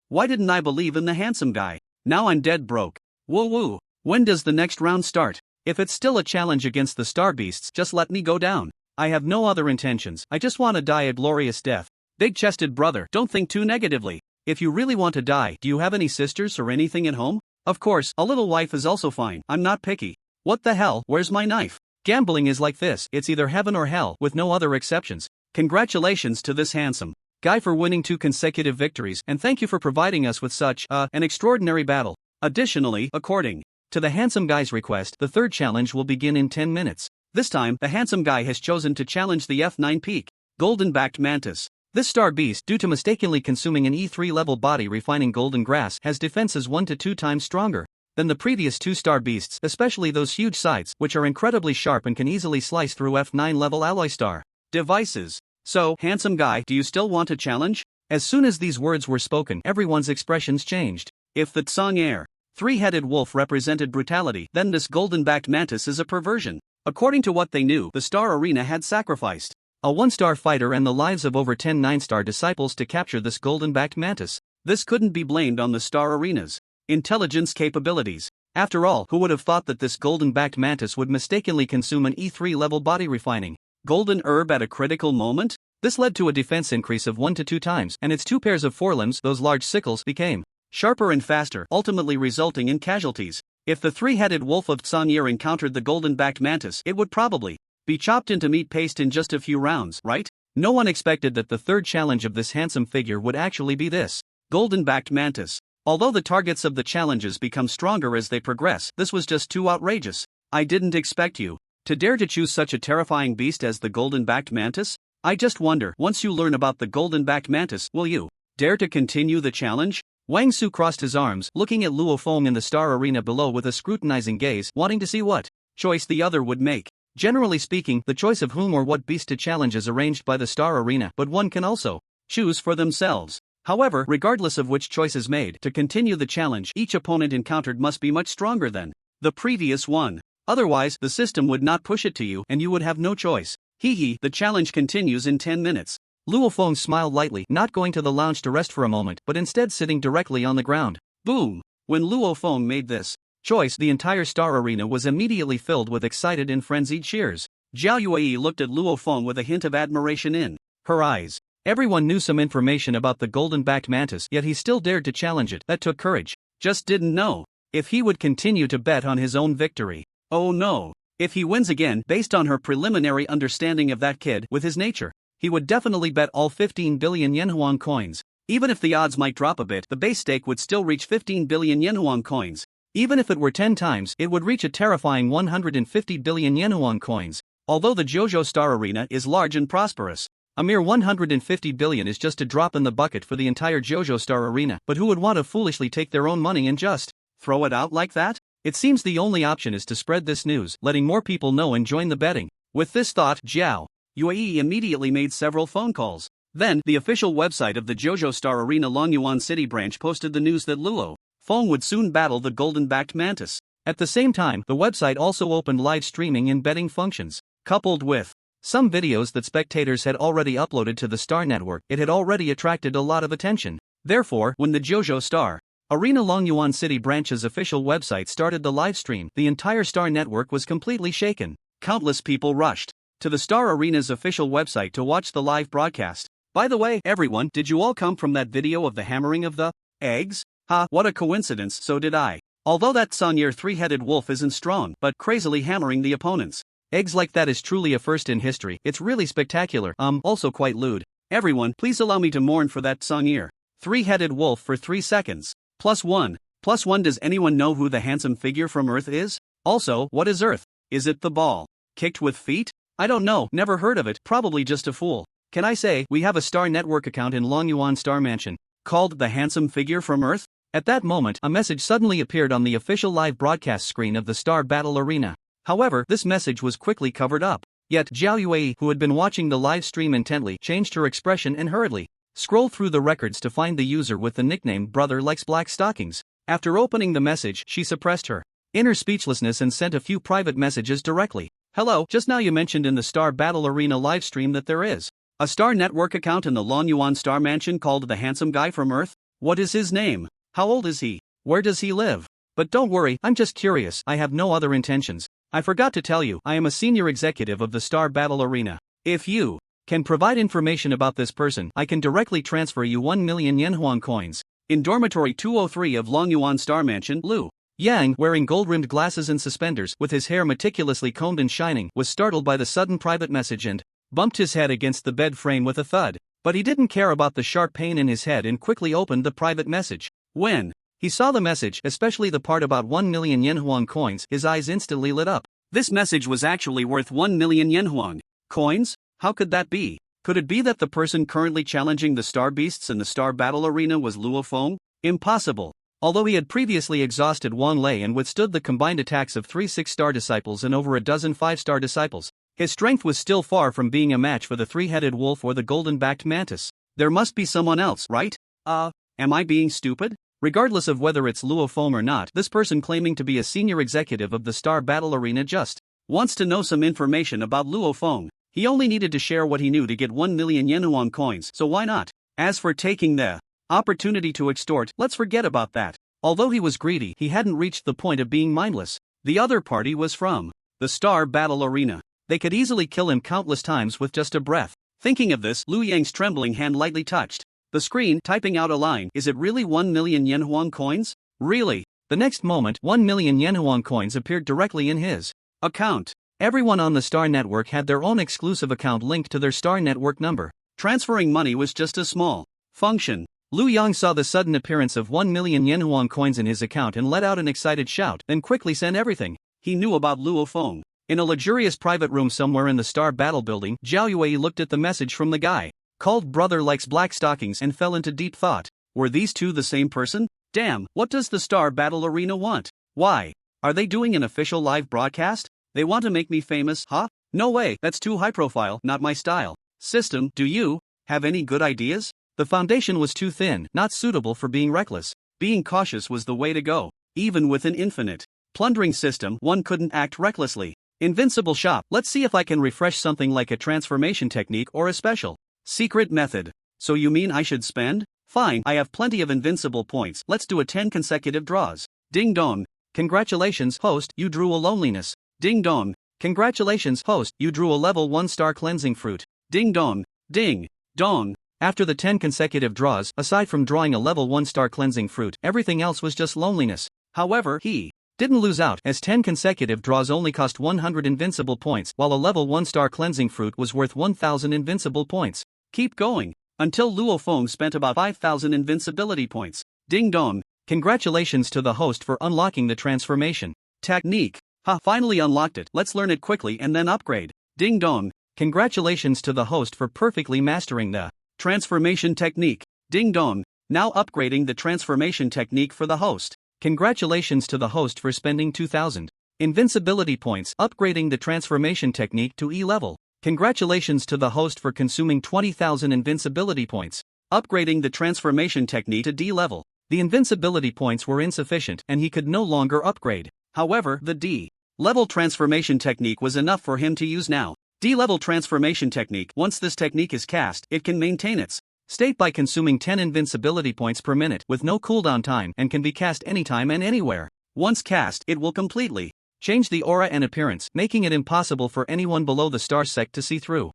[SPEAKER 1] Why didn't I believe in the handsome guy? Now I'm dead broke. Woo woo. When does the next round start? If it's still a challenge against the Star Beasts, just let me go down. I have no other intentions, I just want to die a glorious death. Big-chested brother, don't think too negatively. If you really want to die, do you have any sisters or anything at home? Of course, a little wife is also fine, I'm not picky. What the hell, where's my knife? Gambling is like this, it's either heaven or hell, with no other exceptions. Congratulations to this handsome guy for winning 2 consecutive victories, and thank you for providing us with such, an extraordinary battle. Additionally, according to the handsome guy's request, the third challenge will begin in 10 minutes. This time, the handsome guy has chosen to challenge the F9 peak golden-backed mantis. This star beast, due to mistakenly consuming an E3 level body refining golden grass, has defenses 1 to 2 times stronger than the previous 2 star beasts, especially those huge sides, which are incredibly sharp and can easily slice through F9 level alloy star devices. So, handsome guy, do you still want a challenge? As soon as these words were spoken, everyone's expressions changed. If the Tsang-er, 3-headed wolf, represented brutality, then this golden-backed mantis is a perversion. According to what they knew, the Star Arena had sacrificed a 1-star fighter and the lives of over 10 9-star disciples to capture this golden-backed mantis. This couldn't be blamed on the Star Arena's intelligence capabilities. After all, who would have thought that this golden-backed mantis would mistakenly consume an E3 level body refining golden herb at a critical moment? This led to a defense increase of 1 to 2 times, and its 2 pairs of forelimbs, those large sickles, became sharper and faster, ultimately resulting in casualties. If the 3-headed wolf of Tsang-er encountered the golden-backed mantis, it would probably be chopped into meat paste in just a few rounds, right? No one expected that the third challenge of this handsome figure would actually be this golden-backed mantis. Although the targets of the challenges become stronger as they progress, this was just too outrageous. I didn't expect you to dare to choose such a terrifying beast as the golden-backed mantis. I just wonder, once you learn about the golden-backed mantis, will you dare to continue the challenge? Wang Su crossed his arms, looking at Luo Feng in the Star Arena below with a scrutinizing gaze, wanting to see what choice the other would make. Generally speaking, the choice of whom or what beast to challenge is arranged by the Star Arena, but one can also choose for themselves. However, regardless of which choice is made, to continue the challenge, each opponent encountered must be much stronger than the previous one. Otherwise, the system would not push it to you, and you would have no choice. Hee, the challenge continues in 10 minutes. Luo Feng smiled lightly, not going to the lounge to rest for a moment, but instead sitting directly on the ground. Boom! When Luo Feng made this choice, the entire Star Arena was immediately filled with excited and frenzied cheers. Zhao Yuei looked at Luo Feng with a hint of admiration in her eyes. Everyone knew some information about the golden-backed mantis, yet he still dared to challenge it. That took courage. Just didn't know if he would continue to bet on his own victory. Oh no! If he wins again, based on her preliminary understanding of that kid, with his nature, he would definitely bet all 15 billion Yenhuang coins. Even if the odds might drop a bit, the base stake would still reach 15 billion Yenhuang coins. Even if it were 10 times, it would reach a terrifying 150 billion Yenhuang coins. Although the JoJo Star Arena is large and prosperous, a mere 150 billion is just a drop in the bucket for the entire JoJo Star Arena. But who would want to foolishly take their own money and just throw it out like that? It seems the only option is to spread this news, letting more people know and join the betting. With this thought, Zhao Yuei immediately made several phone calls. Then, the official website of the JoJo Star Arena Longyuan City branch posted the news that Luo Feng would soon battle the golden-backed mantis. At the same time, the website also opened live streaming and betting functions. Coupled with some videos that spectators had already uploaded to the Star Network, it had already attracted a lot of attention. Therefore, when the JoJo Star Arena Longyuan City branch's official website started the live stream, the entire Star Network was completely shaken. Countless people rushed to the Star Arena's official website to watch the live broadcast. By the way, everyone, did you all come from that video of the hammering of the eggs? Ha, what a coincidence, so did I. Although that Sonyear three-headed wolf isn't strong, but crazily hammering the opponents. Eggs like that is truly a first in history. It's really spectacular, also quite lewd. Everyone, please allow me to mourn for that Sonyear three-headed wolf for 3 seconds. +1. +1. Does anyone know who the handsome figure from Earth is? Also, what is Earth? Is it the ball kicked with feet? I don't know, never heard of it, probably just a fool. Can I say, we have a Star Network account in Longyuan Star Mansion, called The Handsome Figure from Earth? At that moment, a message suddenly appeared on the official live broadcast screen of the Star Battle Arena. However, this message was quickly covered up. Yet, Zhao Yue, who had been watching the live stream intently, changed her expression and hurriedly scrolled through the records to find the user with the nickname Brother Likes Black Stockings. After opening the message, she suppressed her inner speechlessness and sent a few private messages directly. Hello, just now you mentioned in the Star Battle Arena livestream that there is a Star Network account in the Longyuan Star Mansion called The Handsome Guy from Earth? What is his name? How old is he? Where does he live? But don't worry, I'm just curious, I have no other intentions. I forgot to tell you, I am a senior executive of the Star Battle Arena. If you can provide information about this person, I can directly transfer you 1 million Yenhuang coins. In dormitory 203 of Longyuan Star Mansion, Lu Yang, wearing gold-rimmed glasses and suspenders, with his hair meticulously combed and shining, was startled by the sudden private message and bumped his head against the bed frame with a thud. But he didn't care about the sharp pain in his head and quickly opened the private message. When he saw the message, especially the part about 1 million Yenhuang coins, his eyes instantly lit up. This message was actually worth 1 million Yenhuang coins? How could that be? Could it be that the person currently challenging the Star Beasts in the Star Battle Arena was Luo Feng? Impossible. Although he had previously exhausted Wang Lei and withstood the combined attacks of 3 6-star disciples and over a dozen 5-star disciples, his strength was still far from being a match for the three-headed wolf or the golden-backed mantis. There must be someone else, right? Am I being stupid? Regardless of whether it's Luo Feng or not, this person claiming to be a senior executive of the Star Battle Arena just wants to know some information about Luo Feng. He only needed to share what he knew to get 1 million Yenhuang coins, so why not? As for taking the opportunity to extort, let's forget about that. Although he was greedy, he hadn't reached the point of being mindless. The other party was from the Star Battle Arena. They could easily kill him countless times with just a breath. Thinking of this, Lu Yang's trembling hand lightly touched the screen, typing out a line. Is it really 1 million Yenhuang coins? Really? The next moment, 1 million Yenhuang coins appeared directly in his account. Everyone on the Star Network had their own exclusive account linked to their Star Network number. Transferring money was just a small function. Lu Yang saw the sudden appearance of 1 million Yenhuang coins in his account and let out an excited shout, then quickly sent everything he knew about Luo Feng. In a luxurious private room somewhere in the Star Battle building, Zhao Yue looked at the message from the guy called Brother Likes Black Stockings and fell into deep thought. Were these two the same person? Damn, what does the Star Battle Arena want? Why? Are they doing an official live broadcast? They want to make me famous, huh? No way, that's too high profile, not my style. System, do you have any good ideas? The foundation was too thin, not suitable for being reckless. Being cautious was the way to go. Even with an infinite plundering system, one couldn't act recklessly. Invincible shop, let's see if I can refresh something like a transformation technique or a special secret method. So you mean I should spend? Fine, I have plenty of invincible points, let's do a 10 consecutive draws. Ding dong. Congratulations, host, you drew a loneliness. Ding dong. Congratulations, host, you drew a level 1 star cleansing fruit. Ding dong. Ding dong. After the 10 consecutive draws, aside from drawing a level 1 star cleansing fruit, everything else was just loneliness. However, he didn't lose out, as 10 consecutive draws only cost 100 invincible points, while a level 1 star cleansing fruit was worth 1000 invincible points. Keep going until Luo Feng spent about 5000 invincibility points. Ding dong. Congratulations to the host for unlocking the transformation technique. Finally unlocked it, let's learn it quickly and then upgrade. Ding dong. Congratulations to the host for perfectly mastering the transformation technique. Ding dong. Now upgrading the transformation technique for the host. Congratulations to the host for spending 2000 invincibility points upgrading the transformation technique to E level. Congratulations to the host for consuming 20,000 invincibility points upgrading the transformation technique to D level. The invincibility points were insufficient and he could no longer upgrade. However, the D level transformation technique was enough for him to use now. D level transformation technique. Once this technique is cast, it can maintain its state by consuming 10 invincibility points per minute with no cooldown time and can be cast anytime and anywhere. Once cast, it will completely change the aura and appearance, making it impossible for anyone below the star sect to see through.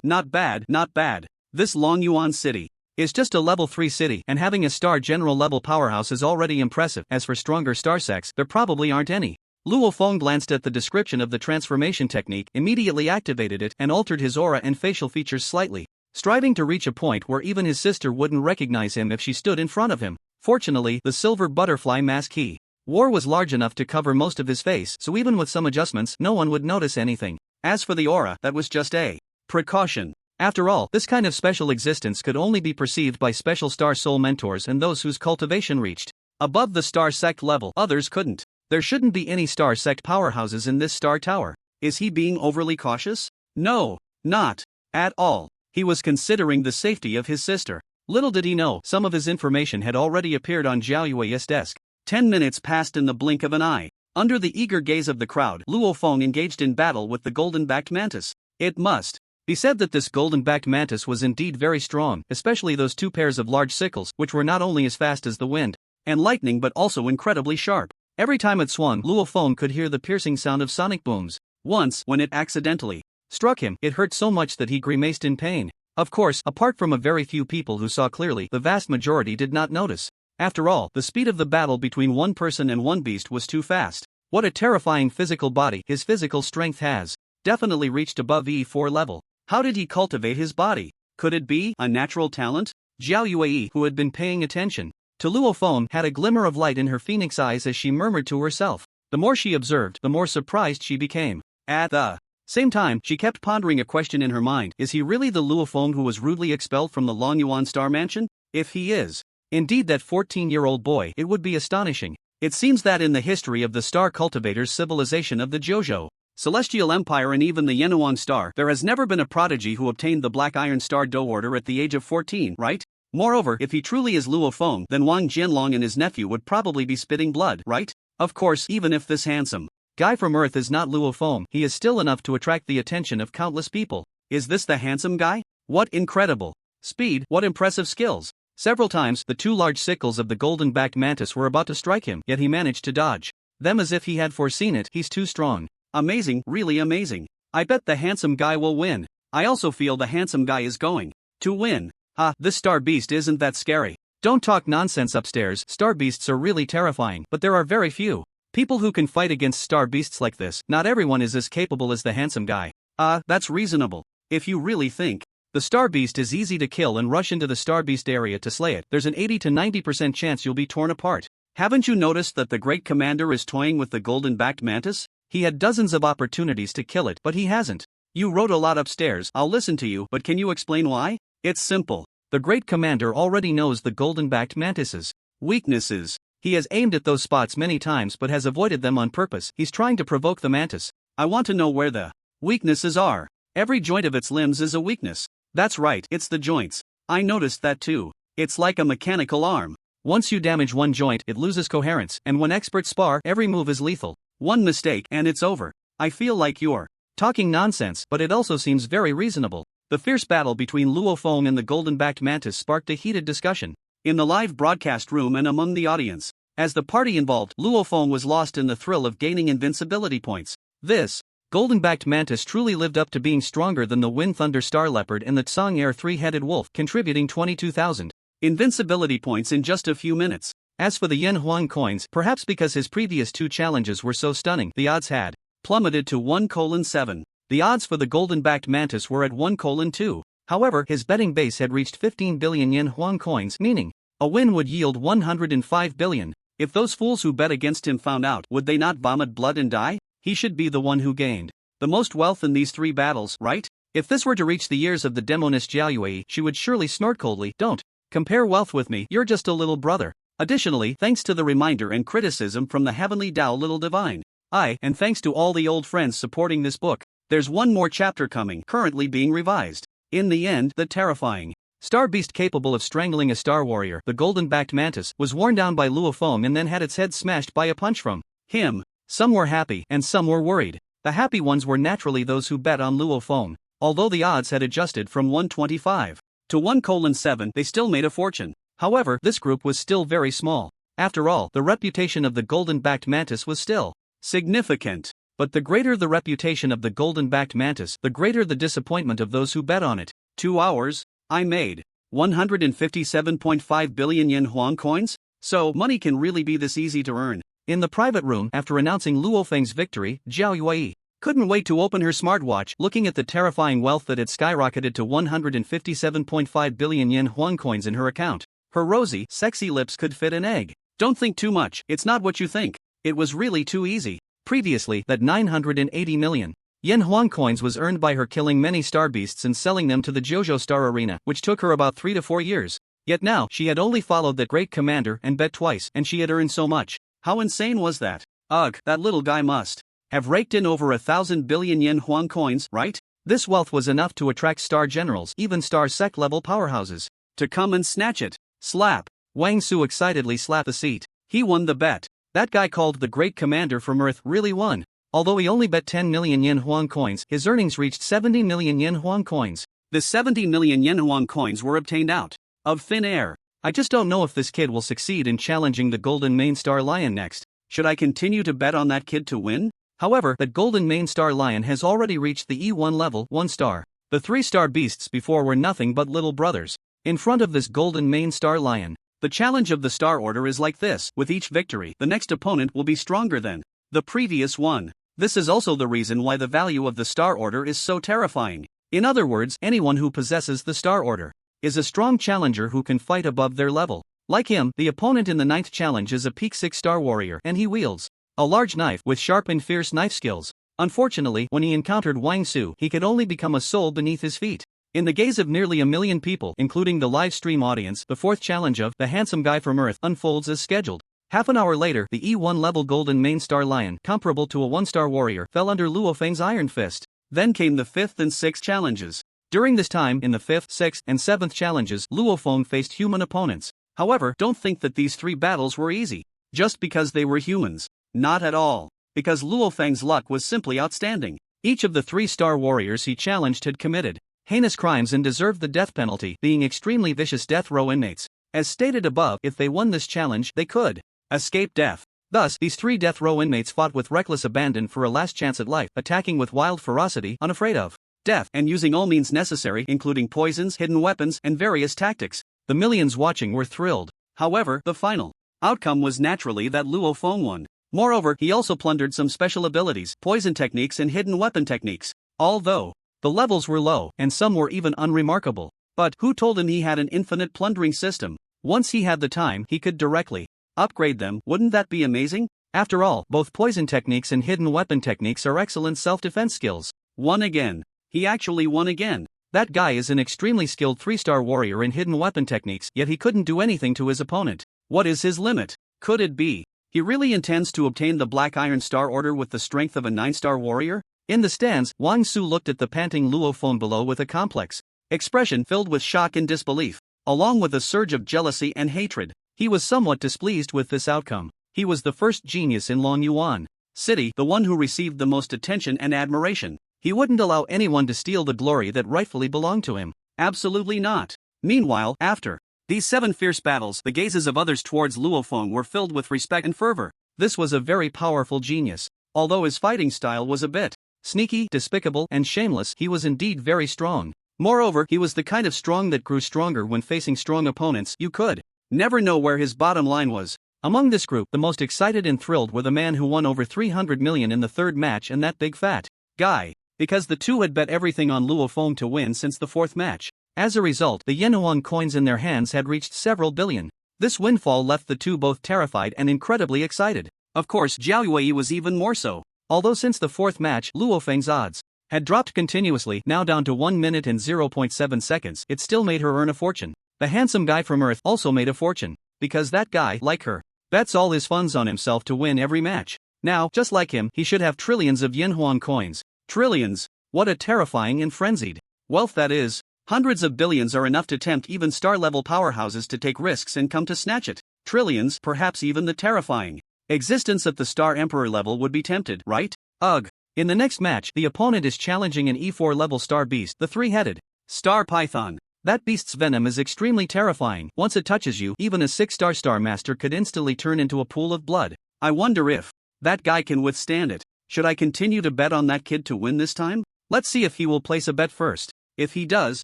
[SPEAKER 1] Not bad, not bad. This Longyuan city is just a level 3 city, and having a star general level powerhouse is already impressive. As for stronger star sects, there probably aren't any. Luo Feng glanced at the description of the transformation technique, immediately activated it, and altered his aura and facial features slightly, striving to reach a point where even his sister wouldn't recognize him if she stood in front of him. Fortunately, the silver butterfly mask he wore was large enough to cover most of his face, so even with some adjustments, no one would notice anything. As for the aura, that was just a precaution. After all, this kind of special existence could only be perceived by special star soul mentors and those whose cultivation reached above the star sect level. Others couldn't. There shouldn't be any star sect powerhouses in this star tower. Is he being overly cautious? No, not at all. He was considering the safety of his sister. Little did he know, some of his information had already appeared on Zhao Yue's desk. 10 minutes passed in the blink of an eye. Under the eager gaze of the crowd, Luo Feng engaged in battle with the golden-backed mantis. It must be said that this golden-backed mantis was indeed very strong, especially those two pairs of large sickles, which were not only as fast as the wind and lightning but also incredibly sharp. Every time it swung, Luo Feng could hear the piercing sound of sonic booms. Once, when it accidentally struck him, it hurt so much that he grimaced in pain. Of course, apart from a very few people who saw clearly, the vast majority did not notice. After all, the speed of the battle between one person and one beast was too fast. What a terrifying physical body. His physical strength has definitely reached above E4 level. How did he cultivate his body? Could it be a natural talent? Zhao Yue, who had been paying attention to Luo Feng, had a glimmer of light in her phoenix eyes as she murmured to herself. The more she observed, the more surprised she became. At the same time, she kept pondering a question in her mind. Is he really the Luo Feng who was rudely expelled from the Longyuan Star Mansion? If he is indeed that 14-year-old boy, it would be astonishing. It seems that in the history of the Star Cultivators civilization of the Jojo, Celestial Empire and even the Yenuan Star, there has never been a prodigy who obtained the Black Iron Star Do Order at the age of 14, right? Moreover, if he truly is Luo Feng, then Wang Jianlong and his nephew would probably be spitting blood, right? Of course, even if this handsome guy from Earth is not Luo Feng, he is still enough to attract the attention of countless people. Is this the handsome guy? What incredible speed, what impressive skills. Several times, the two large sickles of the golden-backed mantis were about to strike him, yet he managed to dodge them as if he had foreseen it. He's too strong. Amazing, really amazing. I bet the handsome guy will win. I also feel the handsome guy is going to win. This star beast isn't that scary. Don't talk nonsense upstairs. Star beasts are really terrifying, but there are very few people who can fight against star beasts like this. Not everyone is as capable as the handsome guy. That's reasonable. If you really think the star beast is easy to kill and rush into the star beast area to slay it, there's an 80 to 90% chance you'll be torn apart. Haven't you noticed that the great commander is toying with the golden-backed mantis? He had dozens of opportunities to kill it, but he hasn't. You wrote a lot upstairs, I'll listen to you, but can you explain why? It's simple. The great commander already knows the golden-backed mantis's weaknesses. He has aimed at those spots many times but has avoided them on purpose. He's trying to provoke the mantis. I want to know where the weaknesses are. Every joint of its limbs is a weakness. That's right, it's the joints. I noticed that too. It's like a mechanical arm. Once you damage one joint, it loses coherence, and when experts spar, every move is lethal. One mistake and it's over. I feel like you're talking nonsense, but it also seems very reasonable. The fierce battle between Luo Feng and the golden-backed mantis sparked a heated discussion in the live broadcast room and among the audience. As the party involved, Luo Feng was lost in the thrill of gaining invincibility points. This golden-backed mantis truly lived up to being stronger than the Wind Thunder Star Leopard and the Tsang Air three-headed wolf, contributing 22,000 invincibility points in just a few minutes. As for the Yen Huang coins, perhaps because his previous two challenges were so stunning, the odds had plummeted to 1:7. The odds for the golden-backed mantis were at 1:2. However, his betting base had reached 15 billion Yen Huang coins, meaning a win would yield 105 billion. If those fools who bet against him found out, would they not vomit blood and die? He should be the one who gained the most wealth in these three battles, right? If this were to reach the ears of the demoness Zhao Yue, she would surely snort coldly. Don't compare wealth with me, you're just a little brother. Additionally, thanks to the reminder and criticism from the heavenly Tao Little Divine, and thanks to all the old friends supporting this book, there's one more chapter coming, currently being revised. In the end, the terrifying star beast capable of strangling a star warrior, the golden-backed mantis, was worn down by Luo Feng and then had its head smashed by a punch from him. Some were happy, and some were worried. The happy ones were naturally those who bet on Luo Feng. Although the odds had adjusted from 125 to 1:7, they still made a fortune. However, this group was still very small. After all, the reputation of the golden-backed mantis was still significant. But the greater the reputation of the golden-backed mantis, the greater the disappointment of those who bet on it. 2 hours, I made 157.5 billion yen Huang coins? So, money can really be this easy to earn. In the private room, after announcing Luo Feng's victory, Zhao Yue couldn't wait to open her smartwatch, looking at the terrifying wealth that had skyrocketed to 157.5 billion yen Huang coins in her account. Her rosy, sexy lips could fit an egg. Don't think too much, it's not what you think. It was really too easy. Previously, that 980 million yen Huang coins was earned by her killing many star beasts and selling them to the Jojo Star Arena, which took her about 3 to 4 years. Yet now, she had only followed that great commander and bet twice, and she had earned so much. How insane was that? Ugh, that little guy must have raked in over 1,000 billion yen Huang coins, right? This wealth was enough to attract star generals, even star sec level powerhouses, to come and snatch it. Slap. Wang Su excitedly slapped the seat. He won the bet. That guy called the great commander from Earth really won. Although he only bet 10 million yen Huang coins, his earnings reached 70 million yen Huang coins. The 70 million yen Huang coins were obtained out of thin air. I just don't know if this kid will succeed in challenging the Golden Main Star Lion next. Should I continue to bet on that kid to win? However, that Golden Main Star Lion has already reached the E1 level, 1 star. The 3-star beasts before were nothing but little brothers. In front of this Golden Main Star Lion, the challenge of the Star Order is like this: with each victory, the next opponent will be stronger than the previous one. This is also the reason why the value of the Star Order is so terrifying. In other words, anyone who possesses the Star Order is a strong challenger who can fight above their level. Like him, the opponent in the 9th challenge is a peak 6-star warrior, and he wields a large knife with sharp and fierce knife skills. Unfortunately, when he encountered Wang Su, he could only become a soul beneath his feet. In the gaze of nearly 1 million people, including the live stream audience, the 4th challenge of the handsome guy from Earth unfolds as scheduled. Half an hour later, the E1 level Golden Main Star Lion, comparable to a 1-star warrior, fell under Luo Feng's iron fist. Then came the 5th and 6th challenges. During this time, in the 5th, 6th, and 7th challenges, Luo Feng faced human opponents. However, don't think that these 3 battles were easy just because they were humans. Not at all. Because Luo Feng's luck was simply outstanding. Each of the 3-star warriors he challenged had committed heinous crimes and deserved the death penalty, being extremely vicious death row inmates. As stated above, if they won this challenge, they could escape death. Thus, these 3 death row inmates fought with reckless abandon for a last chance at life, attacking with wild ferocity, unafraid of death, and using all means necessary, including poisons, hidden weapons, and various tactics. The millions watching were thrilled. However, the final outcome was naturally that Luo Feng won. Moreover, he also plundered some special abilities, poison techniques and hidden weapon techniques. Although the levels were low, and some were even unremarkable. But who told him he had an infinite plundering system? Once he had the time, he could directly upgrade them. Wouldn't that be amazing? After all, both poison techniques and hidden weapon techniques are excellent self-defense skills. Won again. He actually won again. That guy is an extremely skilled 3-star warrior in hidden weapon techniques, yet he couldn't do anything to his opponent. What is his limit? Could it be he really intends to obtain the Black Iron Star Order with the strength of a 9-star warrior? In the stands, Wang Su looked at the panting Luo Feng below with a complex expression filled with shock and disbelief, along with a surge of jealousy and hatred. He was somewhat displeased with this outcome. He was the first genius in Longyuan City, the one who received the most attention and admiration. He wouldn't allow anyone to steal the glory that rightfully belonged to him. Absolutely not. Meanwhile, after these 7 fierce battles, the gazes of others towards Luo Feng were filled with respect and fervor. This was a very powerful genius. Although his fighting style was a bit sneaky, despicable, and shameless, he was indeed very strong. Moreover, he was the kind of strong that grew stronger when facing strong opponents. You could never know where his bottom line was. Among this group, the most excited and thrilled were the man who won over 300 million in the 3rd match and that big fat guy, because the two had bet everything on Luo Feng to win since the 4th match. As a result, the Yenuan coins in their hands had reached several billion. This windfall left the two both terrified and incredibly excited. Of course, Zhao Yue was even more so. Although since the 4th match, Luo Feng's odds had dropped continuously, now down to 1 minute and 0.7 seconds, it still made her earn a fortune. The handsome guy from Earth also made a fortune, because that guy, like her, bets all his funds on himself to win every match. Now, just like him, he should have trillions of Yenhuan coins. Trillions? What a terrifying and frenzied wealth that is. Hundreds of billions are enough to tempt even star-level powerhouses to take risks and come to snatch it. Trillions, perhaps even the terrifying existence at the Star Emperor level would be tempted, right? Ugh. In the next match, the opponent is challenging an E4 level star beast, the 3-headed Star Python. That beast's venom is extremely terrifying. Once it touches you, even a 6-star Star Master could instantly turn into a pool of blood. I wonder if that guy can withstand it. Should I continue to bet on that kid to win this time? Let's see if he will place a bet first. If he does,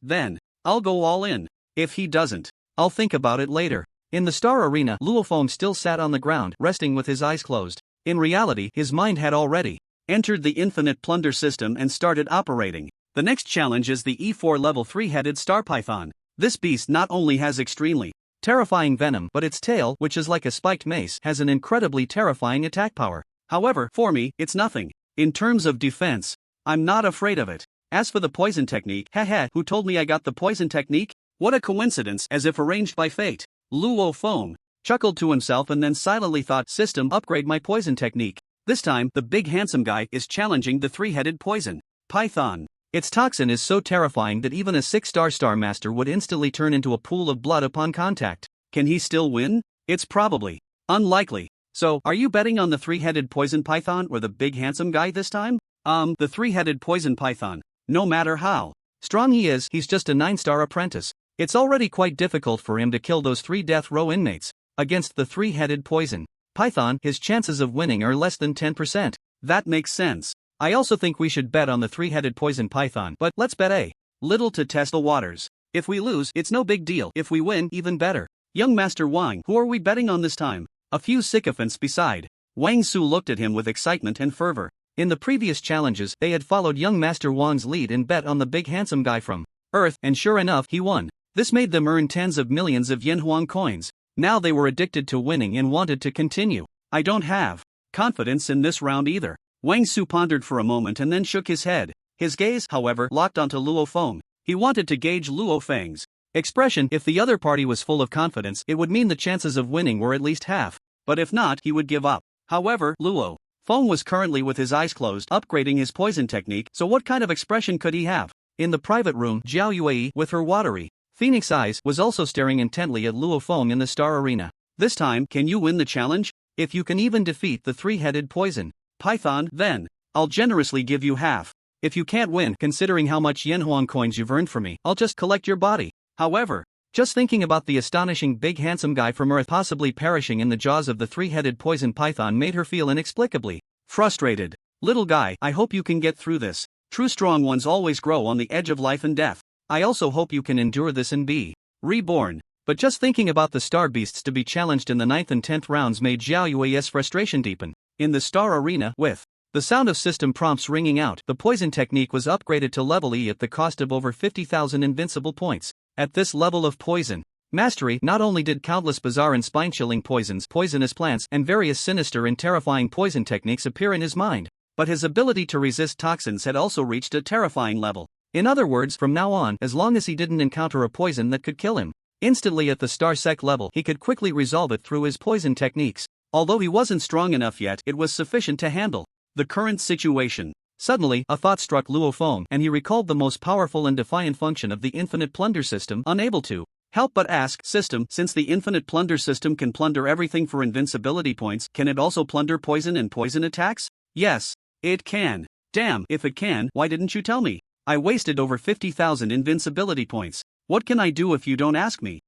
[SPEAKER 1] then I'll go all in. If he doesn't, I'll think about it later. In the Star Arena, Luofeng still sat on the ground, resting with his eyes closed. In reality, his mind had already entered the infinite plunder system and started operating. The next challenge is the E4 level 3-headed star python. This beast not only has extremely terrifying venom, but its tail, which is like a spiked mace, has an incredibly terrifying attack power. However, for me, it's nothing. In terms of defense, I'm not afraid of it. As for the poison technique, who told me I got the poison technique? What a coincidence, as if arranged by fate. Luofeng chuckled to himself and then silently thought, system, upgrade my poison technique. This time, the big handsome guy is challenging the 3-headed poison python. Its toxin is so terrifying that even a 6-star Star Master would instantly turn into a pool of blood upon contact. Can he still win? It's probably unlikely. So, are you betting on the 3-headed poison python or the big handsome guy this time? The 3-headed poison python. No matter how strong he is, he's just a 9-star apprentice. It's already quite difficult for him to kill those 3 death row inmates. Against the 3-headed poison python, his chances of winning are less than 10%. That makes sense. I also think we should bet on the 3-headed poison python, but let's bet a little to test the waters. If we lose, it's no big deal. If we win, even better. Young Master Wang, who are we betting on this time? A few sycophants beside Wang Su looked at him with excitement and fervor. In the previous challenges, they had followed young Master Wang's lead and bet on the big handsome guy from Earth, and sure enough, he won. This made them earn tens of millions of Yenhuang coins. Now they were addicted to winning and wanted to continue. I don't have confidence in this round either. Wang Su pondered for a moment and then shook his head. His gaze, however, locked onto Luofeng. He wanted to gauge Luofeng's expression. If the other party was full of confidence, it would mean the chances of winning were at least half. But if not, he would give up. However, Luofeng was currently with his eyes closed, upgrading his poison technique, so what kind of expression could he have? In the private room, Jiao Yue, with her watery Phoenix eyes, was also staring intently at Luofeng in the Star Arena. This time, can you win the challenge? If you can even defeat the 3-headed poison python, then I'll generously give you half. If you can't win, considering how much Yenhuang coins you've earned for me, I'll just collect your body. However, just thinking about the astonishing big handsome guy from Earth possibly perishing in the jaws of the 3-headed poison python made her feel inexplicably frustrated. Little guy, I hope you can get through this. True strong ones always grow on the edge of life and death. I also hope you can endure this and be reborn. But just thinking about the star beasts to be challenged in the 9th and 10th rounds made Jiao Yue's frustration deepen. In the Star Arena, with the sound of system prompts ringing out, the poison technique was upgraded to level E at the cost of over 50,000 invincible points. At this level of poison mastery, not only did countless bizarre and spine-chilling poisons, poisonous plants, and various sinister and terrifying poison techniques appear in his mind, but his ability to resist toxins had also reached a terrifying level. In other words, from now on, as long as he didn't encounter a poison that could kill him instantly at the Star Sec level, he could quickly resolve it through his poison techniques. Although he wasn't strong enough yet, it was sufficient to handle the current situation. Suddenly, a thought struck Luofeng, and he recalled the most powerful and defiant function of the infinite plunder system, unable to help but ask, system, since the infinite plunder system can plunder everything for invincibility points, can it also plunder poison and poison attacks? Yes, it can. Damn, if it can, why didn't you tell me? I wasted over 50,000 invincibility points. What can I do if you don't ask me?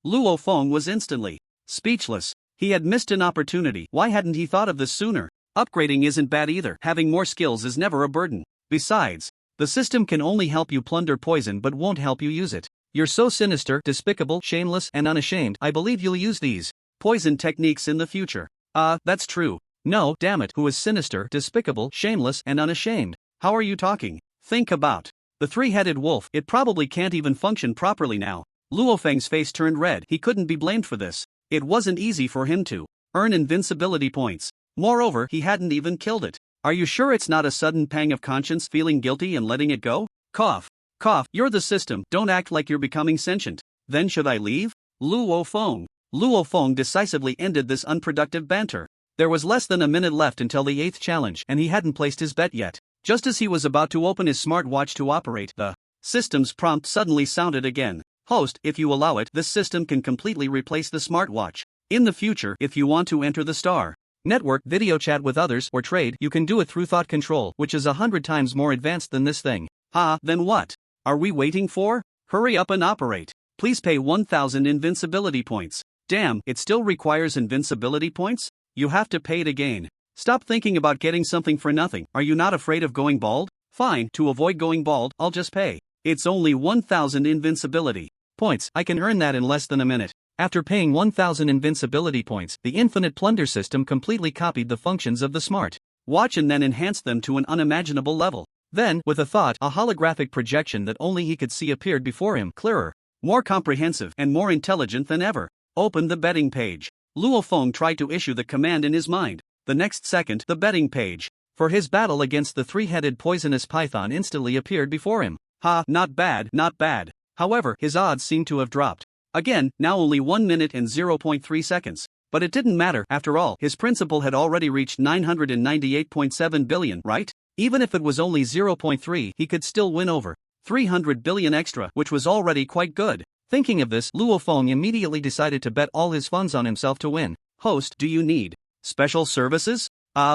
[SPEAKER 1] Luofeng was instantly speechless. He had missed an opportunity. Why hadn't he thought of this sooner? Upgrading isn't bad either. Having more skills is never a burden. Besides, the system can only help you plunder poison but won't help you use it. You're so sinister, despicable, shameless, and unashamed. I believe you'll use these poison techniques in the future. That's true. No, damn it, who is sinister, despicable, shameless, and unashamed? How are you talking? Think about the 3-headed wolf. It probably can't even function properly now. Luofeng's face turned red. He couldn't be blamed for this. It wasn't easy for him to earn invincibility points. Moreover, he hadn't even killed it. Are you sure it's not a sudden pang of conscience, feeling guilty and letting it go? Cough. Cough. You're the system. Don't act like you're becoming sentient. Then should I leave? Luofeng decisively ended this unproductive banter. There was less than a minute left until the 8th challenge, and he hadn't placed his bet yet. Just as he was about to open his smartwatch to operate, the system's prompt suddenly sounded again. Host, if you allow it, this system can completely replace the smartwatch. In the future, if you want to enter the Star Network, video chat with others, or trade, you can do it through thought control, which is 100 times more advanced than this thing. Then what are we waiting for? Hurry up and operate. Please pay 1,000 invincibility points. Damn, it still requires invincibility points? You have to pay it again. Stop thinking about getting something for nothing. Are you not afraid of going bald? Fine, to avoid going bald, I'll just pay. It's only 1,000 invincibility points, I can earn that in less than a minute. After paying 1000 invincibility points, the infinite plunder system completely copied the functions of the smart watch and then enhanced them to an unimaginable level. Then, with a thought, a holographic projection that only he could see appeared before him, clearer, more comprehensive, and more intelligent than ever. Open the betting page. Luo Feng tried to issue the command in his mind. The next second, the betting page for his battle against the three-headed poisonous python instantly appeared before him. Ha, not bad, not bad. However, his odds seemed to have dropped. Again, now only 1 minute and 0.3 seconds. But it didn't matter, after all, his principal had already reached 998.7 billion, right? Even if it was only 0.3, he could still win over 300 billion extra, which was already quite good. Thinking of this, Luo Feng immediately decided to bet all his funds on himself to win. Host, do you need special services?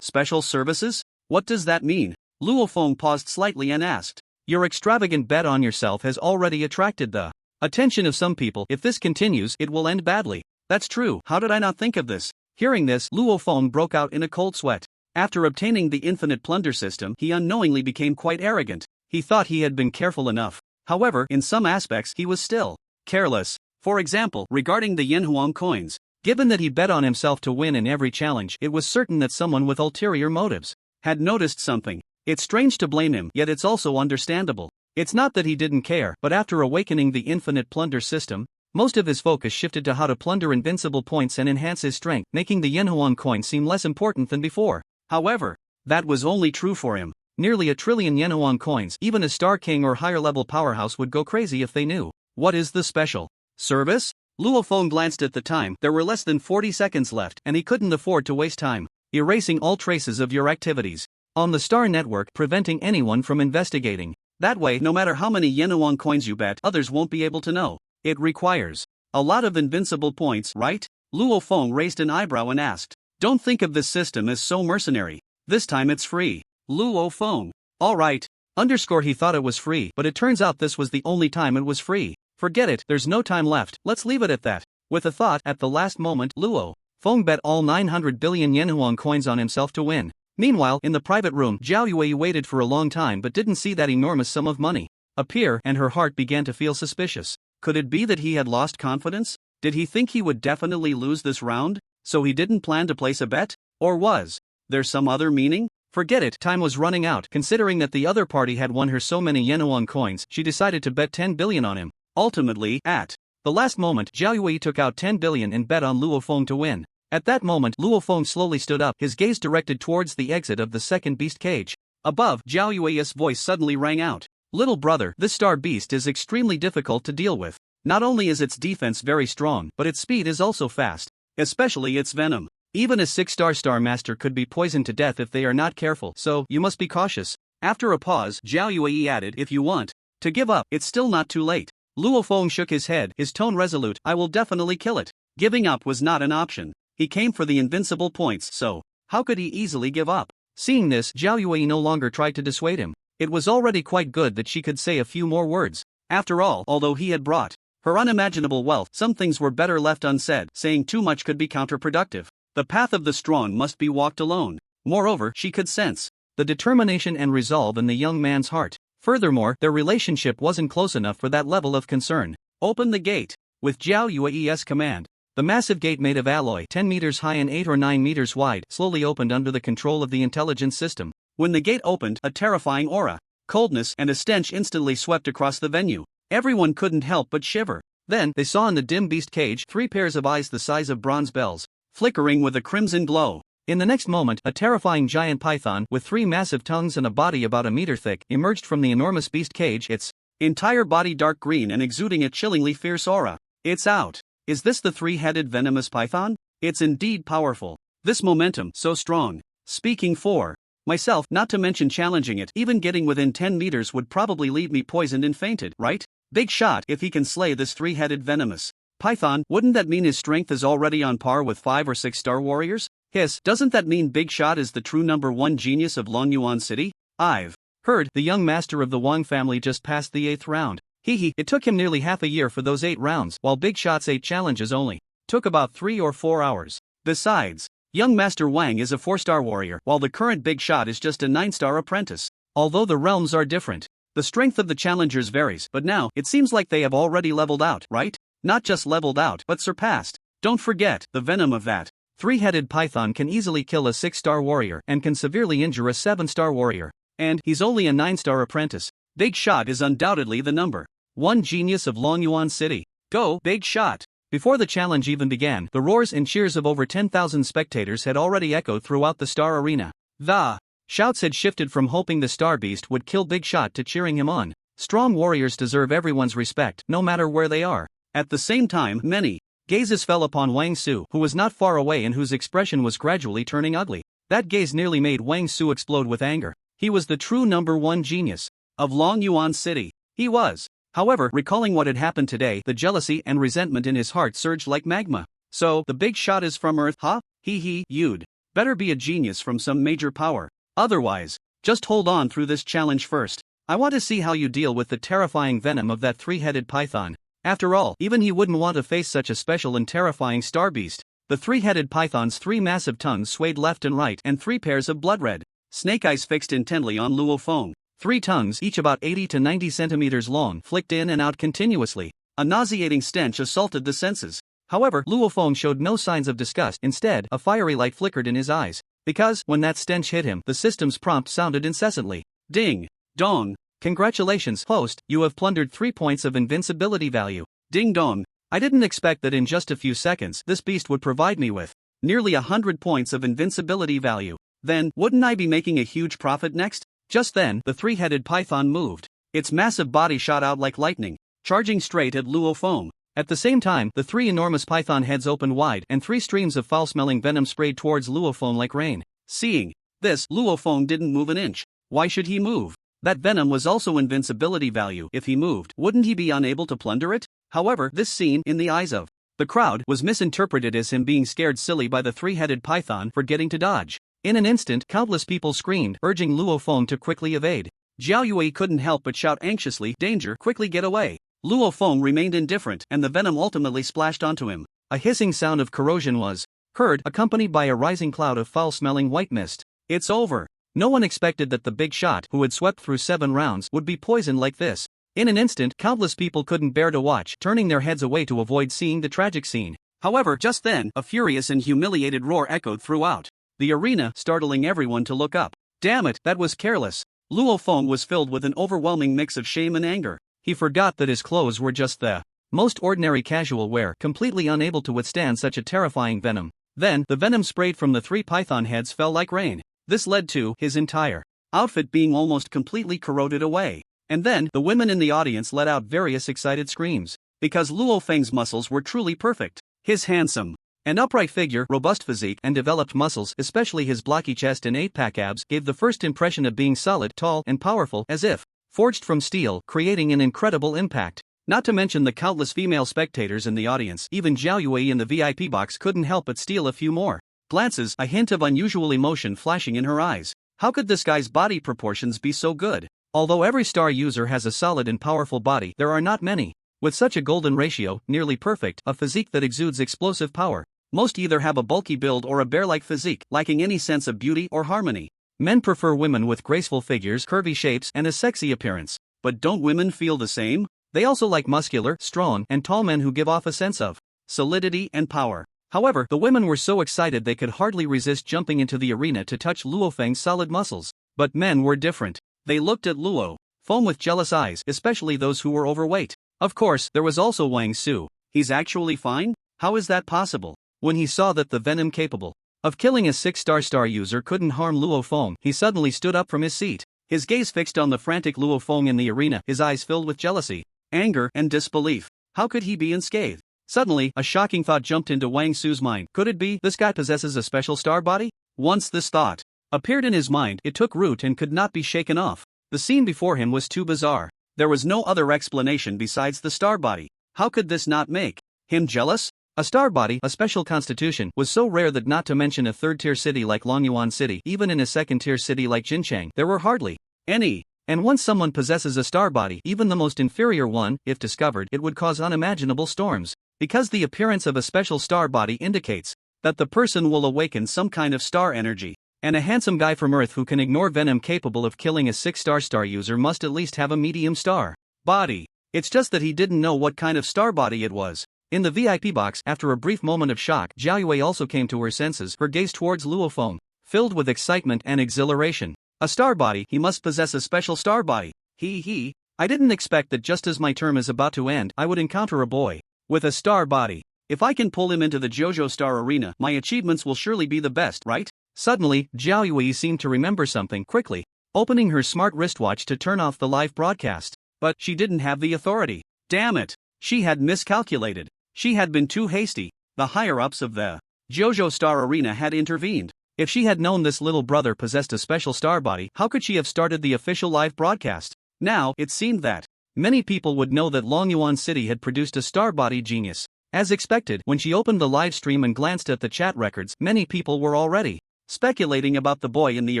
[SPEAKER 1] Special services? What does that mean? Luo Feng paused slightly and asked. Your extravagant bet on yourself has already attracted the attention of some people. If this continues, it will end badly. That's true, how did I not think of this? Hearing this, Luo Feng broke out in a cold sweat. After obtaining the infinite plunder system, he unknowingly became quite arrogant. He thought he had been careful enough. However, in some aspects he was still careless. For example, regarding the Yanhuang coins. Given that he bet on himself to win in every challenge, it was certain that someone with ulterior motives had noticed something. It's strange to blame him, yet it's also understandable. It's not that he didn't care, but after awakening the infinite plunder system, most of his focus shifted to how to plunder invincible points and enhance his strength, making the Yanhuang coin seem less important than before. However, that was only true for him. Nearly 1 trillion Yanhuang coins, even a Star King or higher-level powerhouse would go crazy if they knew. What is the special service? Luo Feng glanced at the time. There were less than 40 seconds left, and he couldn't afford to waste time erasing all traces of your activities on the Star Network, preventing anyone from investigating. That way, no matter how many Yanhuang coins you bet, others won't be able to know. It requires a lot of invincible points, right? Luo Feng raised an eyebrow and asked. Don't think of this system as so mercenary. This time it's free. Luo Feng. Alright. He thought it was free, but it turns out this was the only time it was free. Forget it, there's no time left, let's leave it at that. With a thought, at the last moment, Luo Feng bet all 900 billion Yanhuang coins on himself to win. Meanwhile, in the private room, Zhao Yue waited for a long time but didn't see that enormous sum of money appear, and her heart began to feel suspicious. Could it be that he had lost confidence? Did he think he would definitely lose this round, so he didn't plan to place a bet? Or was there some other meaning? Forget it, time was running out. Considering that the other party had won her so many Yanhuang coins, she decided to bet 10 billion on him. Ultimately, at the last moment, Zhao Yue took out 10 billion and bet on Luo Feng to win. At that moment, Luo Feng slowly stood up, his gaze directed towards the exit of the second beast cage. Above, Zhao Yue's voice suddenly rang out. Little brother, this star beast is extremely difficult to deal with. Not only is its defense very strong, but its speed is also fast. Especially its venom. Even a 6-star Star Master could be poisoned to death if they are not careful, so you must be cautious. After a pause, Zhao Yue added, if you want to give up, it's still not too late. Luo Feng shook his head, his tone resolute. I will definitely kill it. Giving up was not an option. He came for the invincible points, so how could he easily give up? Seeing this, Zhao Yue no longer tried to dissuade him. It was already quite good that she could say a few more words. After all, although he had brought her unimaginable wealth, some things were better left unsaid. Saying too much could be counterproductive. The path of the strong must be walked alone. Moreover, she could sense the determination and resolve in the young man's heart. Furthermore, their relationship wasn't close enough for that level of concern. Open the gate. With Zhao Yue's command, the massive gate made of alloy, 10 meters high and 8 or 9 meters wide, slowly opened under the control of the intelligence system. When the gate opened, a terrifying aura, coldness, and a stench instantly swept across the venue. Everyone couldn't help but shiver. Then, they saw in the dim beast cage 3 pairs of eyes the size of bronze bells, flickering with a crimson glow. In the next moment, a terrifying giant python with 3 massive tongues and a body about a meter thick emerged from the enormous beast cage, its entire body dark green and exuding a chillingly fierce aura. It's out. Is this the 3-headed venomous python? It's indeed powerful. This momentum, so strong. Speaking for myself, not to mention challenging it, even getting within 10 meters would probably leave me poisoned and fainted, right? Big shot if he can slay this 3-headed venomous python. Wouldn't that mean his strength is already on par with 5 or 6 star warriors? Hiss, doesn't that mean Big Shot is the true #1 genius of Longyuan City? I've heard the young master of the Wang family just passed the 8th round. It took him nearly half a year for those 8 rounds, while Big Shot's 8 challenges only took about 3 or 4 hours. Besides, young Master Wang is a 4-star warrior, while the current Big Shot is just a 9-star apprentice. Although the realms are different, The strength of the challengers varies, but now, it seems like they have already leveled out, right? Not just leveled out, but surpassed. Don't forget, the venom of that three-headed python can easily kill a 6-star warrior and can severely injure a 7-star warrior. And he's only a 9-star apprentice. Big Shot is undoubtedly the number one genius of Longyuan City. Go, Big Shot! Before the challenge even began, the roars and cheers of over 10,000 spectators had already echoed throughout the Star Arena. The shouts had shifted from hoping the Star Beast would kill Big Shot to cheering him on. Strong warriors deserve everyone's respect, no matter where they are. At the same time, many gazes fell upon Wang Su, who was not far away and whose expression was gradually turning ugly. That gaze nearly made Wang Su explode with anger. He was the true number one genius of Longyuan City. He was. However, recalling what had happened today, the jealousy and resentment in his heart surged like magma. So, the Big Shot is from Earth, huh? You'd better be a genius from some major power. Otherwise, just hold on through this challenge first. I want to see how you deal with the terrifying venom of that three-headed python. After all, even he wouldn't want to face such a special and terrifying star beast. The three-headed python's 3 massive tongues swayed left and right, and 3 pairs of blood-red snake eyes fixed intently on Luo Feng. 3 tongues, each about 80 to 90 centimeters long, flicked in and out continuously. A nauseating stench assaulted the senses. However, Luo Feng showed no signs of disgust. Instead, a fiery light flickered in his eyes. Because, when that stench hit him, the system's prompt sounded incessantly. Ding! Dong! Congratulations, host, you have plundered 3 points of invincibility value. Ding dong! I didn't expect that in just a few seconds this beast would provide me with nearly 100 points of invincibility value. Then, wouldn't I be making a huge profit next? Just then, the three-headed python moved. Its massive body shot out like lightning, charging straight at Luo Feng. At the same time, the 3 enormous python heads opened wide and 3 streams of foul-smelling venom sprayed towards Luo Feng like rain. Seeing this, Luo Feng didn't move an inch. Why should he move? That venom was also invincibility value. If he moved, wouldn't he be unable to plunder it? However, this scene, in the eyes of the crowd, was misinterpreted as him being scared silly by the three-headed python forgetting to dodge. In an instant, countless people screamed, urging Luo Feng to quickly evade. Jiao Yue couldn't help but shout anxiously, "Danger, quickly get away." Luo Feng remained indifferent, and the venom ultimately splashed onto him. A hissing sound of corrosion was heard, accompanied by a rising cloud of foul-smelling white mist. It's over. No one expected that the Big Shot, who had swept through 7 rounds, would be poisoned like this. In an instant, countless people couldn't bear to watch, turning their heads away to avoid seeing the tragic scene. However, just then, a furious and humiliated roar echoed throughout the arena, startling everyone to look up. Damn it, that was careless. Luo Feng was filled with an overwhelming mix of shame and anger. He forgot that his clothes were just the most ordinary casual wear, completely unable to withstand such a terrifying venom. Then, the venom sprayed from the 3 python heads fell like rain. This led to his entire outfit being almost completely corroded away. And then, the women in the audience let out various excited screams, because Luo Feng's muscles were truly perfect. His handsome and upright figure, robust physique, and developed muscles, especially his blocky chest and 8-pack abs, gave the first impression of being solid, tall, and powerful, as if forged from steel, creating an incredible impact. Not to mention the countless female spectators in the audience. Even Jiao Yue in the VIP box couldn't help but steal a few more glances, a hint of unusual emotion flashing in her eyes. How could this guy's body proportions be so good? Although every star user has a solid and powerful body, there are not many with such a golden ratio, nearly perfect, a physique that exudes explosive power. Most either have a bulky build or a bear-like physique, lacking any sense of beauty or harmony. Men prefer women with graceful figures, curvy shapes, and a sexy appearance. But don't women feel the same? They also like muscular, strong, and tall men who give off a sense of solidity and power. However, the women were so excited they could hardly resist jumping into the arena to touch Luo Feng's solid muscles. But men were different. They looked at Luo Feng with jealous eyes, especially those who were overweight. Of course, there was also Wang Su. He's actually fine? How is that possible? When he saw that the venom capable of killing a 6-star user couldn't harm Luo Feng, he suddenly stood up from his seat. His gaze fixed on the frantic Luo Feng in the arena, his eyes filled with jealousy, anger, and disbelief. How could he be unscathed? Suddenly, a shocking thought jumped into Wang Su's mind. Could it be this guy possesses a special star body? Once this thought appeared in his mind, it took root and could not be shaken off. The scene before him was too bizarre. There was no other explanation besides the star body. How could this not make him jealous? A star body, a special constitution, was so rare that not to mention a third-tier city like Longyuan City, even in a second-tier city like Jinchang, there were hardly any. And once someone possesses a star body, even the most inferior one, if discovered, it would cause unimaginable storms. Because the appearance of a special star body indicates that the person will awaken some kind of star energy. And a handsome guy from Earth who can ignore venom capable of killing a 6-star user must at least have a medium star body. It's just that he didn't know what kind of star body it was. In the VIP box, after a brief moment of shock, Zhao Yue also came to her senses, her gaze towards Luo Feng, filled with excitement and exhilaration. A star body, he must possess a special star body. I didn't expect that just as my term is about to end, I would encounter a boy with a star body. If I can pull him into the JoJo Star Arena, my achievements will surely be the best, right? Suddenly, Zhao Yue seemed to remember something quickly, opening her smart wristwatch to turn off the live broadcast. But she didn't have the authority. Damn it! She had miscalculated. She had been too hasty. The higher-ups of the JoJo Star Arena had intervened. If she had known this little brother possessed a special star body, how could she have started the official live broadcast? Now, it seemed that many people would know that Longyuan City had produced a star body genius. As expected, when she opened the live stream and glanced at the chat records, many people were already speculating about the boy in the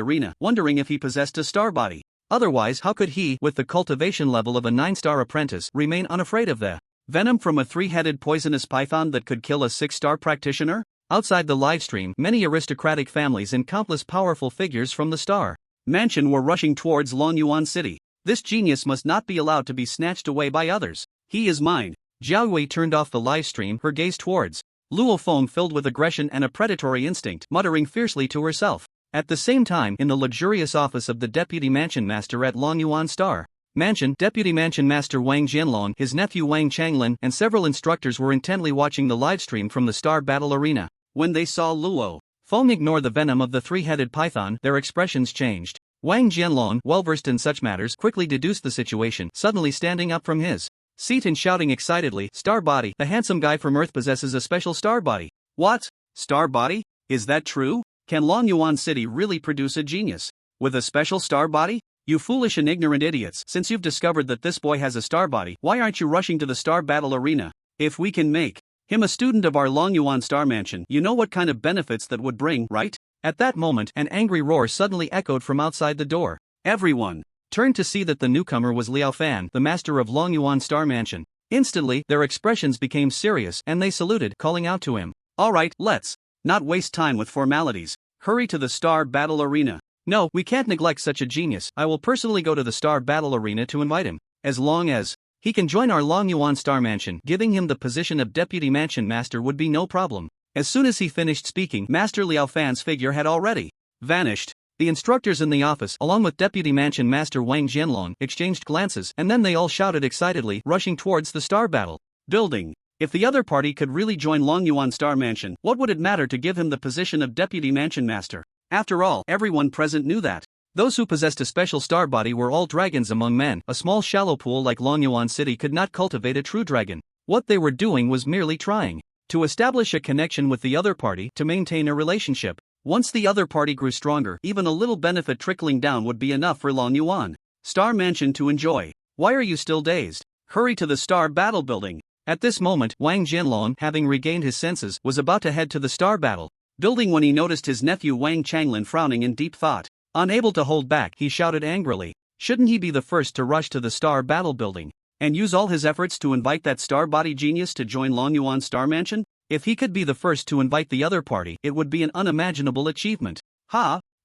[SPEAKER 1] arena, wondering if he possessed a star body. Otherwise, how could he, with the cultivation level of a 9-star apprentice, remain unafraid of the venom from a 3-headed poisonous python that could kill a 6-star practitioner? Outside the livestream, many aristocratic families and countless powerful figures from the Star Mansion were rushing towards Longyuan City. This genius must not be allowed to be snatched away by others. He is mine. Zhao Yue turned off the livestream, her gaze towards Luo Feng filled with aggression and a predatory instinct, muttering fiercely to herself. At the same time, in the luxurious office of the Deputy Mansion Master at Longyuan Star Mansion, Deputy Mansion Master Wang Jianlong, his nephew Wang Changlin, and several instructors were intently watching the livestream from the Star Battle Arena. When they saw Luo Feng ignore the venom of the 3-headed python, their expressions changed. Wang Jianlong, well-versed in such matters, quickly deduced the situation, suddenly standing up from his seat and shouting excitedly, "Star body! The handsome guy from Earth possesses a special star body." What? Star body? Is that true? Can Longyuan City really produce a genius with a special star body? You foolish and ignorant idiots, since you've discovered that this boy has a star body, why aren't you rushing to the Star Battle Arena? If we can make him a student of our Longyuan Star Mansion, you know what kind of benefits that would bring, right? At that moment, an angry roar suddenly echoed from outside the door. Everyone turned to see that the newcomer was Liao Fan, the master of Longyuan Star Mansion. Instantly, their expressions became serious, and they saluted, calling out to him. Alright, let's not waste time with formalities. Hurry to the Star Battle Arena. No, we can't neglect such a genius. I will personally go to the Star Battle Arena to invite him. As long as he can join our Longyuan Star Mansion, giving him the position of Deputy Mansion Master would be no problem. As soon as he finished speaking, Master Liao Fan's figure had already vanished. The instructors in the office, along with Deputy Mansion Master Wang Jianlong, exchanged glances, and then they all shouted excitedly, rushing towards the Star Battle building. If the other party could really join Longyuan Star Mansion, what would it matter to give him the position of Deputy Mansion Master? After all, everyone present knew that those who possessed a special star body were all dragons among men. A small shallow pool like Longyuan City could not cultivate a true dragon. What they were doing was merely trying to establish a connection with the other party, to maintain a relationship. Once the other party grew stronger, even a little benefit trickling down would be enough for Longyuan Star Mansion to enjoy. Why are you still dazed? Hurry to the Star Battle Building. At this moment, Wang Jianlong, having regained his senses, was about to head to the Star Battle Building when he noticed his nephew Wang Changlin frowning in deep thought. Unable to hold back, he shouted angrily. Shouldn't he be the first to rush to the Star Battle Building and use all his efforts to invite that star body genius to join Longyuan Star Mansion? If he could be the first to invite the other party, it would be an unimaginable achievement.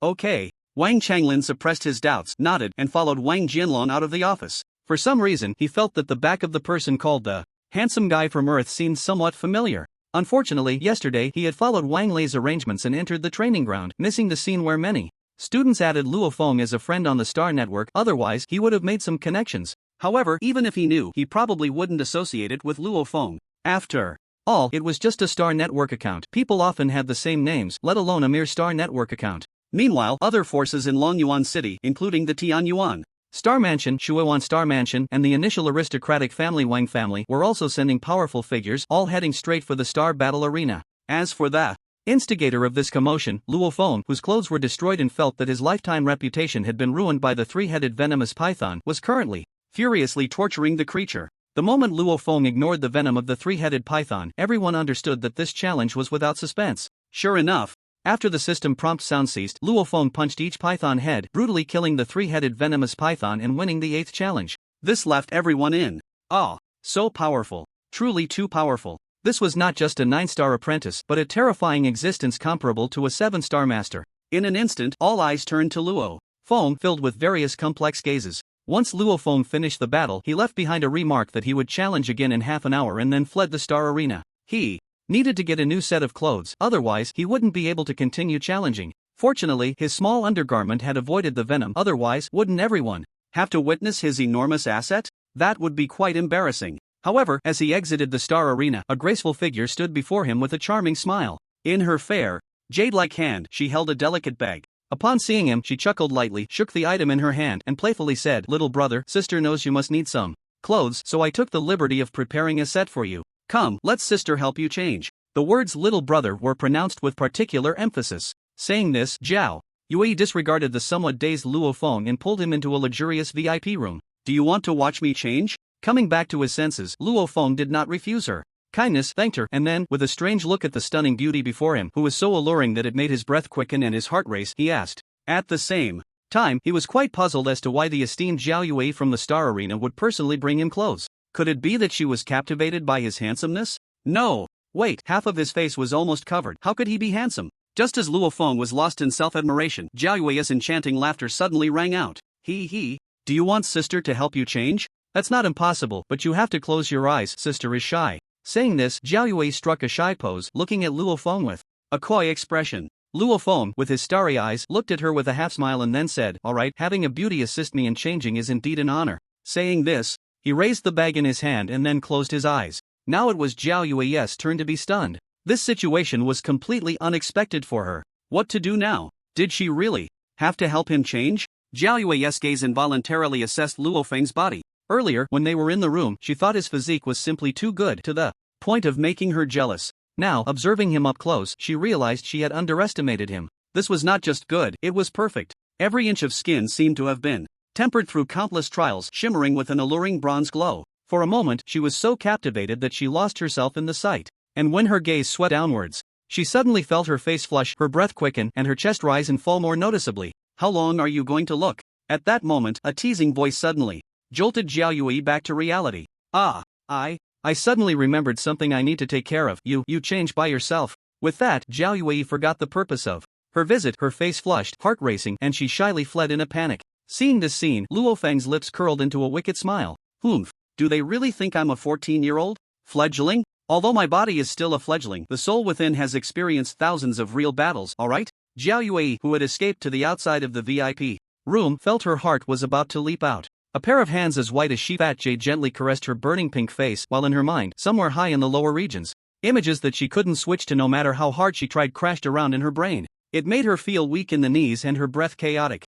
[SPEAKER 1] Okay. Wang Changlin suppressed his doubts, nodded, and followed Wang Jianlong out of the office. For some reason, he felt that the back of the person called the handsome guy from Earth seemed somewhat familiar. Unfortunately, yesterday he had followed Wang Lei's arrangements and entered the training ground, missing the scene where many students added Luo Feng as a friend on the Star Network. Otherwise, he would have made some connections. However, even if he knew, he probably wouldn't associate it with Luo Feng. After all, it was just a Star Network account. People often had the same names, let alone a mere Star Network account. Meanwhile, other forces in Longyuan City, including the Tianyuan Star Mansion, Shuowan Star Mansion, and the initial aristocratic family Wang family, were also sending powerful figures, all heading straight for the Star Battle Arena. As for the instigator of this commotion, Luo Feng, whose clothes were destroyed and felt that his lifetime reputation had been ruined by the 3-headed venomous python, was currently furiously torturing the creature. The moment Luo Feng ignored the venom of the 3-headed python, everyone understood that this challenge was without suspense. Sure enough, after the system prompt sound ceased, Luo Feng punched each python head, brutally killing the 3-headed venomous python and winning the 8th challenge. This left everyone in awe. So powerful. Truly too powerful. This was not just a 9-star apprentice, but a terrifying existence comparable to a 7-star master. In an instant, all eyes turned to Luo Feng, filled with various complex gazes. Once Luo Feng finished the battle, he left behind a remark that he would challenge again in half an hour and then fled the Star Arena. He needed to get a new set of clothes, otherwise he wouldn't be able to continue challenging. Fortunately, his small undergarment had avoided the venom, otherwise wouldn't everyone have to witness his enormous asset? That would be quite embarrassing. However, as he exited the Star Arena, a graceful figure stood before him with a charming smile. In her fair, jade-like hand, she held a delicate bag. Upon seeing him, she chuckled lightly, shook the item in her hand, and playfully said, "Little brother, sister knows you must need some clothes, so I took the liberty of preparing a set for you. Come, let sister help you change." The words "little brother" were pronounced with particular emphasis. Saying this, Zhao Yue disregarded the somewhat dazed Luo Feng and pulled him into a luxurious VIP room. "Do you want to watch me change?" Coming back to his senses, Luo Feng did not refuse her kindness, thanked her, and then, with a strange look at the stunning beauty before him, who was so alluring that it made his breath quicken and his heart race, he asked. At the same time, he was quite puzzled as to why the esteemed Zhao Yue from the Star Arena would personally bring him clothes. Could it be that she was captivated by his handsomeness? No. Wait, half of his face was almost covered. How could he be handsome? Just as Luo Feng was lost in self-admiration, Zhao Yue's enchanting laughter suddenly rang out. He. Do you want sister to help you change? That's not impossible, but you have to close your eyes, sister is shy. Saying this, Zhao Yue struck a shy pose, looking at Luo Feng with a coy expression. Luo Feng, with his starry eyes, looked at her with a half-smile and then said, "Alright, having a beauty assist me in changing is indeed an honor." Saying this, he raised the bag in his hand and then closed his eyes. Now it was Zhao Yue's turn to be stunned. This situation was completely unexpected for her. What to do now? Did she really have to help him change? Zhao Yue's gaze involuntarily assessed Luo Feng's body. Earlier, when they were in the room, she thought his physique was simply too good, to the point of making her jealous. Now, observing him up close, she realized she had underestimated him. This was not just good, it was perfect. Every inch of skin seemed to have been tempered through countless trials, shimmering with an alluring bronze glow. For a moment, she was so captivated that she lost herself in the sight. And when her gaze swept downwards, she suddenly felt her face flush, her breath quicken, and her chest rise and fall more noticeably. "How long are you going to look?" At that moment, a teasing voice suddenly jolted Zhao Yue back to reality. I suddenly remembered something I need to take care of. You change by yourself. With that, Zhao Yue forgot the purpose of her visit, her face flushed, heart racing, and she shyly fled in a panic. Seeing this scene, Luo Feng's lips curled into a wicked smile. Do they really think I'm a 14-year-old fledgling? Although my body is still a fledgling, the soul within has experienced thousands of real battles, alright? Zhao Yue, who had escaped to the outside of the VIP room, felt her heart was about to leap out. A pair of hands as white as sheep fat jade gently caressed her burning pink face, while in her mind, somewhere high in the lower regions, images that she couldn't switch to no matter how hard she tried crashed around in her brain. It made her feel weak in the knees and her breath chaotic.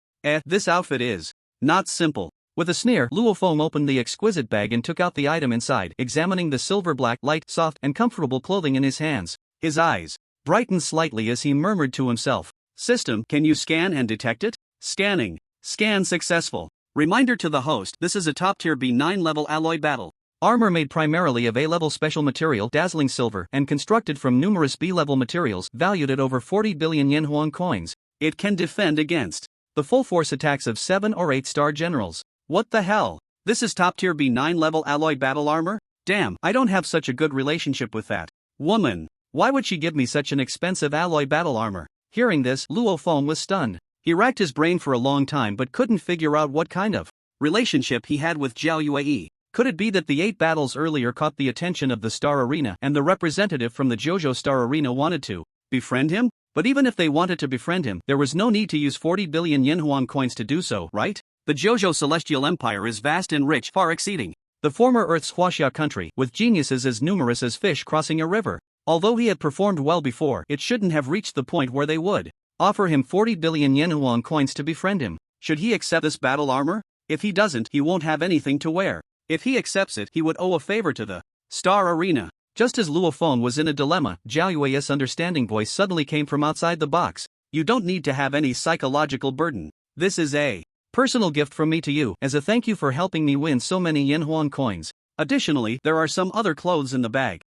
[SPEAKER 1] This outfit is not simple. With a sneer, Luo Feng opened the exquisite bag and took out the item inside, examining the silver-black, light, soft, and comfortable clothing in his hands. His eyes brightened slightly as he murmured to himself. "System, can you scan and detect it?" Scanning. Scan successful. Reminder to the host, this is a top-tier B9 level alloy battle armor made primarily of A-level special material, dazzling silver, and constructed from numerous B-level materials, valued at over 40 billion yen Huang coins. It can defend against the full force attacks of 7 or 8-star generals. What the hell? This is top-tier B9 level alloy battle armor? Damn, I don't have such a good relationship with that woman. Why would she give me such an expensive alloy battle armor? Hearing this, Luo Feng was stunned. He racked his brain for a long time but couldn't figure out what kind of relationship he had with Zhao Yue. Could it be that the 8 battles earlier caught the attention of the Star Arena and the representative from the Jojo Star Arena wanted to befriend him? But even if they wanted to befriend him, there was no need to use 40 billion yen Huang coins to do so, right? The Jojo Celestial Empire is vast and rich, far exceeding the former Earth's Huaxia country, with geniuses as numerous as fish crossing a river. Although he had performed well before, it shouldn't have reached the point where they would offer him 40 billion yen Huang coins to befriend him. Should he accept this battle armor? If he doesn't, he won't have anything to wear. If he accepts it, he would owe a favor to the Star Arena. Just as Luo Feng was in a dilemma, Zhao Yue's understanding voice suddenly came from outside the box. "You don't need to have any psychological burden. This is a personal gift from me to you, as a thank you for helping me win so many yen Huang coins. Additionally, there are some other clothes in the bag."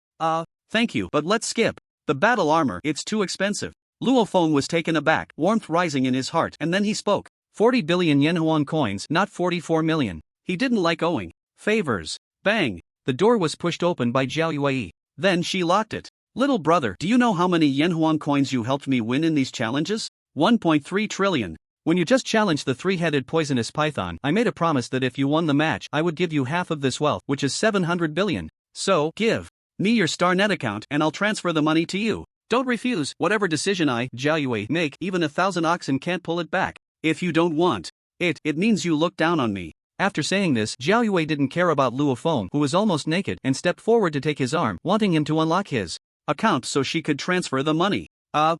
[SPEAKER 1] Thank you, but let's skip the battle armor, it's too expensive. Luo Feng was taken aback, warmth rising in his heart, and then he spoke. 40 billion yen Huang coins, not 44 million. He didn't like owing favors. Bang! The door was pushed open by Zhao Yue. Then she locked it. "Little brother, do you know how many yen Huang coins you helped me win in these challenges?" 1.3 trillion. When you just challenged the three-headed poisonous python, I made a promise that if you won the match, I would give you half of this wealth, which is 700 billion. So, give me your StarNet account and I'll transfer the money to you. Don't refuse. Whatever decision I, Zhao Yue, make, even 1,000 oxen can't pull it back. If you don't want it, it means you look down on me. After saying this, Zhao Yue didn't care about Luo Feng, who was almost naked, and stepped forward to take his arm, wanting him to unlock his account so she could transfer the money.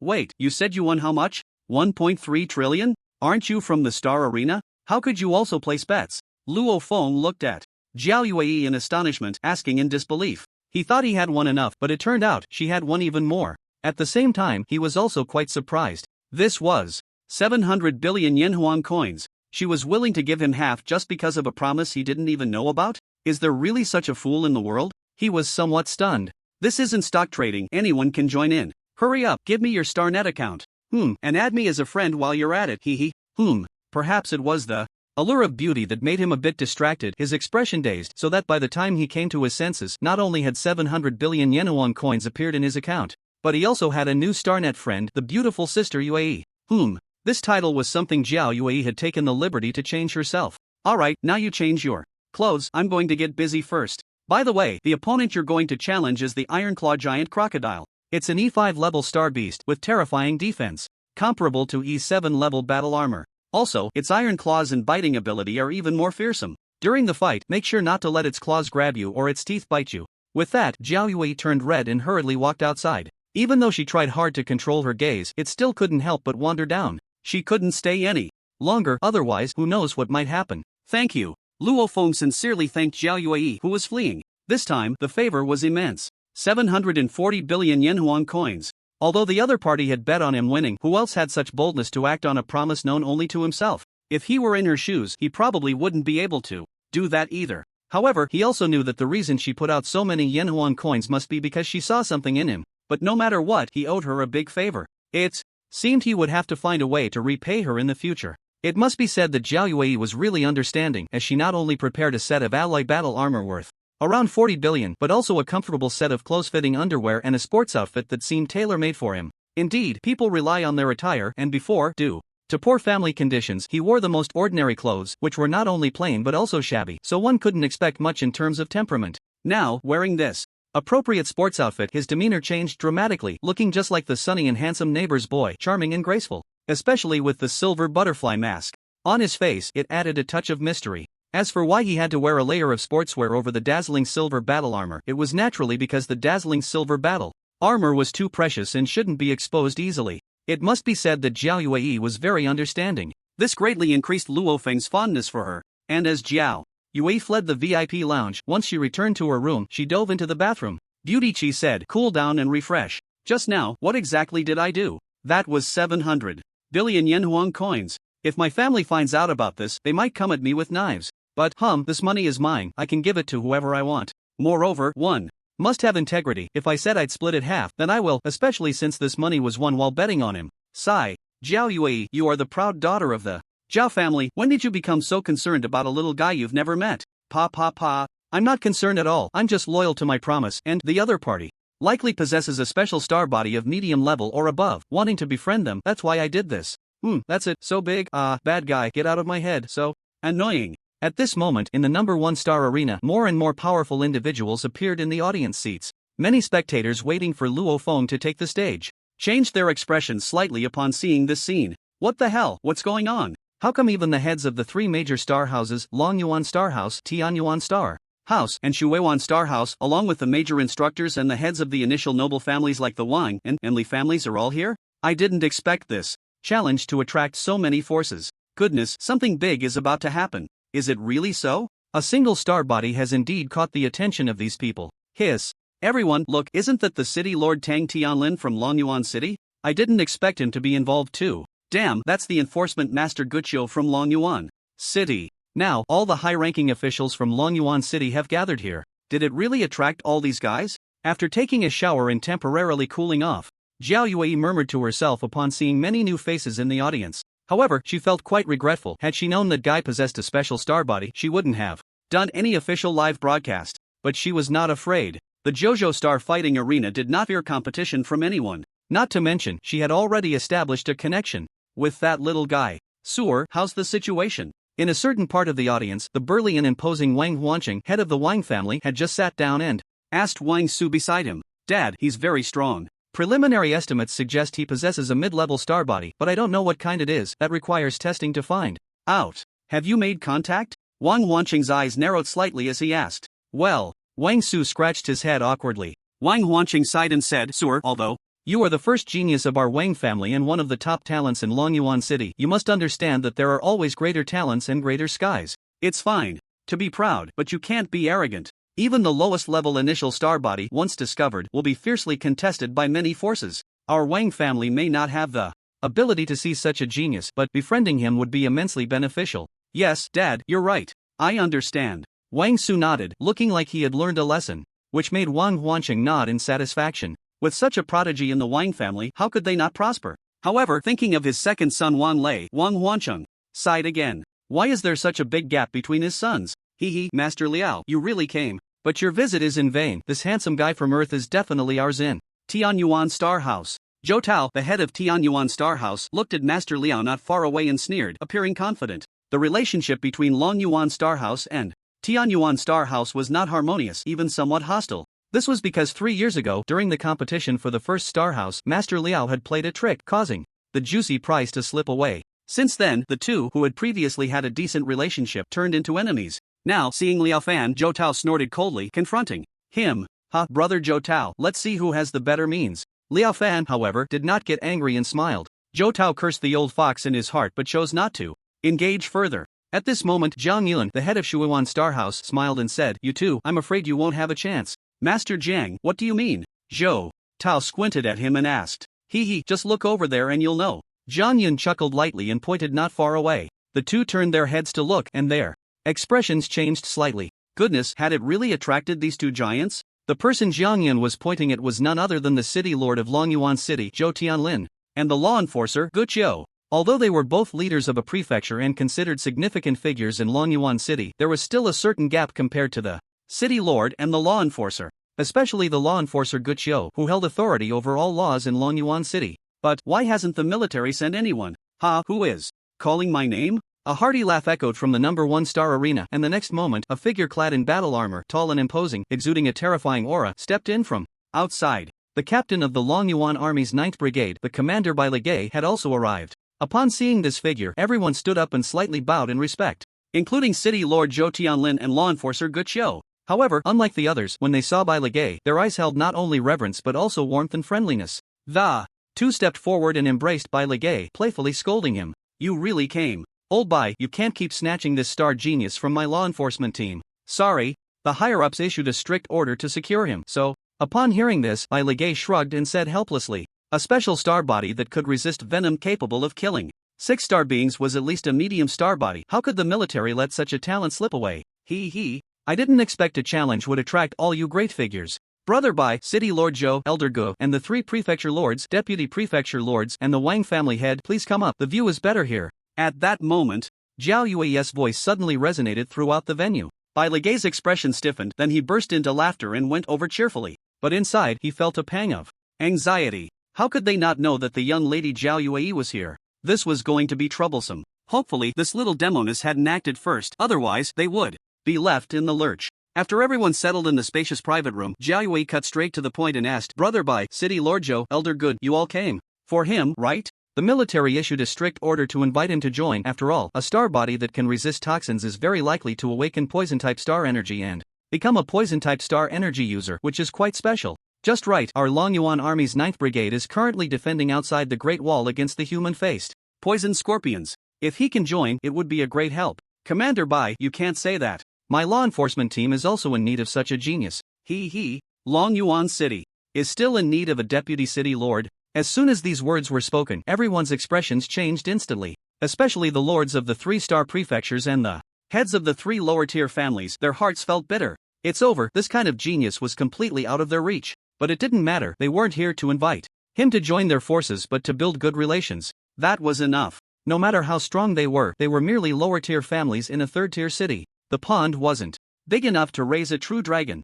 [SPEAKER 1] Wait, you said you won how much? 1.3 trillion? Aren't you from the Star Arena? How could you also place bets? Luo Feng looked at Zhao Yue in astonishment, asking in disbelief. He thought he had won enough, but it turned out she had won even more. At the same time, he was also quite surprised. This was 700 billion Yanhuan coins. She was willing to give him half just because of a promise he didn't even know about? Is there really such a fool in the world? He was somewhat stunned. This isn't stock trading, anyone can join in. Hurry up, give me your StarNet account. And add me as a friend while you're at it, hee. Perhaps it was the allure of beauty that made him a bit distracted, his expression dazed, so that by the time he came to his senses, not only had 700 billion Yanhuan coins appeared in his account, but he also had a new StarNet friend, the beautiful sister Yue. This title was something Zhao Yue had taken the liberty to change herself. Alright, now you change your clothes, I'm going to get busy first. By the way, the opponent you're going to challenge is the Ironclaw Giant Crocodile. It's an E5 level star beast with terrifying defense, comparable to E7 level battle armor. Also, its iron claws and biting ability are even more fearsome. During the fight, make sure not to let its claws grab you or its teeth bite you. With that, Zhao Yue turned red and hurriedly walked outside. Even though she tried hard to control her gaze, it still couldn't help but wander down. She couldn't stay any longer, otherwise who knows what might happen. Thank you. Luo Feng sincerely thanked Zhao Yue, who was fleeing. This time, the favor was immense. 740 billion Yanhuan coins. Although the other party had bet on him winning, who else had such boldness to act on a promise known only to himself? If he were in her shoes, he probably wouldn't be able to do that either. However, he also knew that the reason she put out so many Yanhuan coins must be because she saw something in him. But no matter what, he owed her a big favor. It seemed he would have to find a way to repay her in the future. It must be said that Zhao Yue was really understanding, as she not only prepared a set of alloy battle armor worth around 40 billion, but also a comfortable set of close-fitting underwear and a sports outfit that seemed tailor-made for him. Indeed, people rely on their attire, and due to poor family conditions, he wore the most ordinary clothes, which were not only plain but also shabby, so one couldn't expect much in terms of temperament. Now, wearing this appropriate sports outfit, his demeanor changed dramatically, looking just like the sunny and handsome neighbor's boy, charming and graceful. Especially with the silver butterfly mask on his face, it added a touch of mystery. As for why he had to wear a layer of sportswear over the dazzling silver battle armor, it was naturally because the dazzling silver battle armor was too precious and shouldn't be exposed easily. It must be said that Zhao Yue was very understanding. This greatly increased Luo Feng's fondness for her, and as Zhao Yue fled the VIP lounge, once she returned to her room, she dove into the bathroom. Beauty Chi said, cool down and refresh. Just now, what exactly did I do? That was 700 billion Yanhuan coins. If my family finds out about this, they might come at me with knives. But, this money is mine, I can give it to whoever I want. Moreover, one must have integrity. If I said I'd split it half, then I will, especially since this money was won while betting on him. Sigh. Zhao Yue, you are the proud daughter of the Zhao family. When did you become so concerned about a little guy you've never met? I'm not concerned at all, I'm just loyal to my promise, and the other party likely possesses a special star body of medium level or above, wanting to befriend them, that's why I did this. That's it, so big, bad guy, get out of my head, so annoying. At this moment, in the number 1 star arena, more and more powerful individuals appeared in the audience seats. Many spectators waiting for Luo Feng to take the stage changed their expressions slightly upon seeing this scene. What the hell, what's going on? How come even the heads of the 3 major star houses, Longyuan Star House, Tianyuan Star House, and Shuewan Star House, along with the major instructors and the heads of the initial noble families like the Wang and Li families are all here? I didn't expect this challenge to attract so many forces. Goodness, something big is about to happen. Is it really so? A single star body has indeed caught the attention of these people. Hiss. Everyone, look, isn't that the city lord Tang Tianlin from Longyuan City? I didn't expect him to be involved too. Damn, that's the enforcement master Guqiu from Longyuan City. Now, all the high-ranking officials from Longyuan City have gathered here. Did it really attract all these guys? After taking a shower and temporarily cooling off, Zhao Yue murmured to herself upon seeing many new faces in the audience. However, she felt quite regretful. Had she known that Guy possessed a special star body, she wouldn't have done any official live broadcast. But she was not afraid. The JoJo Star Fighting Arena did not fear competition from anyone. Not to mention, she had already established a connection with that little guy. Sewer, how's the situation? In a certain part of the audience, the burly and imposing Wang Huanqing, head of the Wang family, had just sat down and asked Wang Su beside him. Dad, he's very strong. Preliminary estimates suggest he possesses a mid-level star body, but I don't know what kind it is. That requires testing to find out. Have you made contact? Wang Huanqing's eyes narrowed slightly as he asked. Well, Wang Su scratched his head awkwardly. Wang Huanqing sighed and said, Sir, although you are the first genius of our Wang family and one of the top talents in Longyuan City, you must understand that there are always greater talents and greater skies. It's fine to be proud, but you can't be arrogant. Even the lowest level initial star body, once discovered, will be fiercely contested by many forces. Our Wang family may not have the ability to see such a genius, but befriending him would be immensely beneficial. Yes, Dad, you're right. I understand. Wang Su nodded, looking like he had learned a lesson, which made Wang Huanqing nod in satisfaction. With such a prodigy in the Wang family, how could they not prosper? However, thinking of his second son Wang Lei, Wang Huancheng sighed again. Why is there such a big gap between his sons? Master Liao, you really came. But your visit is in vain. This handsome guy from Earth is definitely ours in Tianyuan Star House. Zhou Tao, the head of Tianyuan Star House, looked at Master Liao not far away and sneered, appearing confident. The relationship between Longyuan Star House and Tianyuan Star House was not harmonious, even somewhat hostile. This was because 3 years ago, during the competition for the first Star House, Master Liao had played a trick, causing the juicy prize to slip away. Since then, the two, who had previously had a decent relationship, turned into enemies. Now, seeing Liao Fan, Zhou Tao snorted coldly, confronting him. Brother Zhou Tao, let's see who has the better means. Liao Fan, however, did not get angry and smiled. Zhou Tao cursed the old fox in his heart but chose not to engage further. At this moment, Zhang Yuan, the head of Shuowan Star House, smiled and said, You two, I'm afraid you won't have a chance. Master Jiang, what do you mean? Zhou Tao squinted at him and asked. Just look over there and you'll know. Zhang Yun chuckled lightly and pointed not far away. The two turned their heads to look, and their expressions changed slightly. Goodness, had it really attracted these two giants? The person Zhang Yun was pointing at was none other than the city lord of Longyuan City, Zhou Tianlin, and the law enforcer, Gu Qiu. Although they were both leaders of a prefecture and considered significant figures in Longyuan City, there was still a certain gap compared to the city lord and the law enforcer, especially the law enforcer Gu Qiu, who held authority over all laws in Longyuan City. But why hasn't the military sent anyone? Who is calling my name? A hearty laugh echoed from the number 1 star arena, and the next moment, a figure clad in battle armor, tall and imposing, exuding a terrifying aura, stepped in from outside. The captain of the Longyuan Army's 9th Brigade, the commander Bai Legay, had also arrived. Upon seeing this figure, everyone stood up and slightly bowed in respect, including City Lord Zhou Tianlin and law enforcer Gu Qiu. However, unlike the others, when they saw Bai Legay, their eyes held not only reverence but also warmth and friendliness. The two stepped forward and embraced Bai Legay, playfully scolding him. You really came. Old Bai, you can't keep snatching this star genius from my law enforcement team. Sorry. The higher-ups issued a strict order to secure him, so, upon hearing this, Bai Legay shrugged and said helplessly, a special star body that could resist venom capable of killing 6-star beings was at least a medium star body. How could the military let such a talent slip away? I didn't expect a challenge would attract all you great figures. Brother Bai, City Lord Zhou, Elder Gu, and the 3 prefecture lords, deputy prefecture lords, and the Wang family head, please come up. The view is better here. At that moment, Zhao Yui's voice suddenly resonated throughout the venue. Bai Legay's expression stiffened, then he burst into laughter and went over cheerfully. But inside, he felt a pang of anxiety. How could they not know that the young lady Zhao Yui was here? This was going to be troublesome. Hopefully, this little demoness hadn't acted first, otherwise, they would be left in the lurch. After everyone settled in the spacious private room, Zhao Yui cut straight to the point and asked, Brother Bai, City Lord Zhou, Elder Good, you all came for him, right? The military issued a strict order to invite him to join. After all, a star body that can resist toxins is very likely to awaken poison-type star energy and become a poison-type star energy user, which is quite special. Just right, our Longyuan Army's 9th Brigade is currently defending outside the Great Wall against the human-faced poison scorpions. If he can join, it would be a great help. Commander Bai, you can't say that. My law enforcement team is also in need of such a genius. Longyuan City is still in need of a deputy city lord. As soon as these words were spoken, everyone's expressions changed instantly, especially the lords of the 3-star prefectures and the heads of the 3 lower-tier families. Their hearts felt bitter. It's over, this kind of genius was completely out of their reach. But it didn't matter, they weren't here to invite him to join their forces but to build good relations. That was enough. No matter how strong they were merely lower-tier families in a 3rd-tier city. The pond wasn't big enough to raise a true dragon.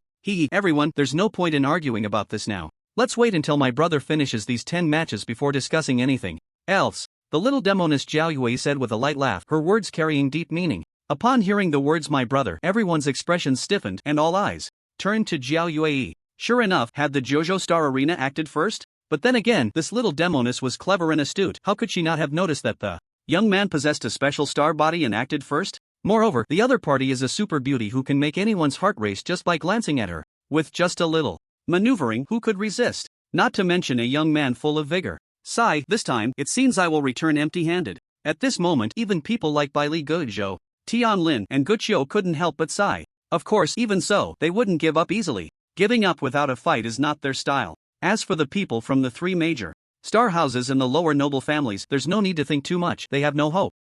[SPEAKER 1] Everyone, there's no point in arguing about this now. Let's wait until my brother finishes these 10 matches before discussing anything else. the little demoness Jiao Yue said with a light laugh, her words carrying deep meaning. Upon hearing the words my brother, everyone's expressions stiffened and all eyes turned to Jiao Yue. Sure enough, had the JoJo Star Arena acted first? But then again, this little demoness was clever and astute. How could she not have noticed that the young man possessed a special star body and acted first? Moreover, the other party is a super beauty who can make anyone's heart race just by glancing at her. With just a little maneuvering, who could resist? Not to mention a young man full of vigor. Sigh, this time, it seems I will return empty-handed. At this moment, even people like Bai Li Guizhou, Tian Lin, and Guqiu couldn't help but sigh. Of course, even so, they wouldn't give up easily. Giving up without a fight is not their style. As for the people from the three major star houses and the lower noble families, there's no need to think too much. They have no hope.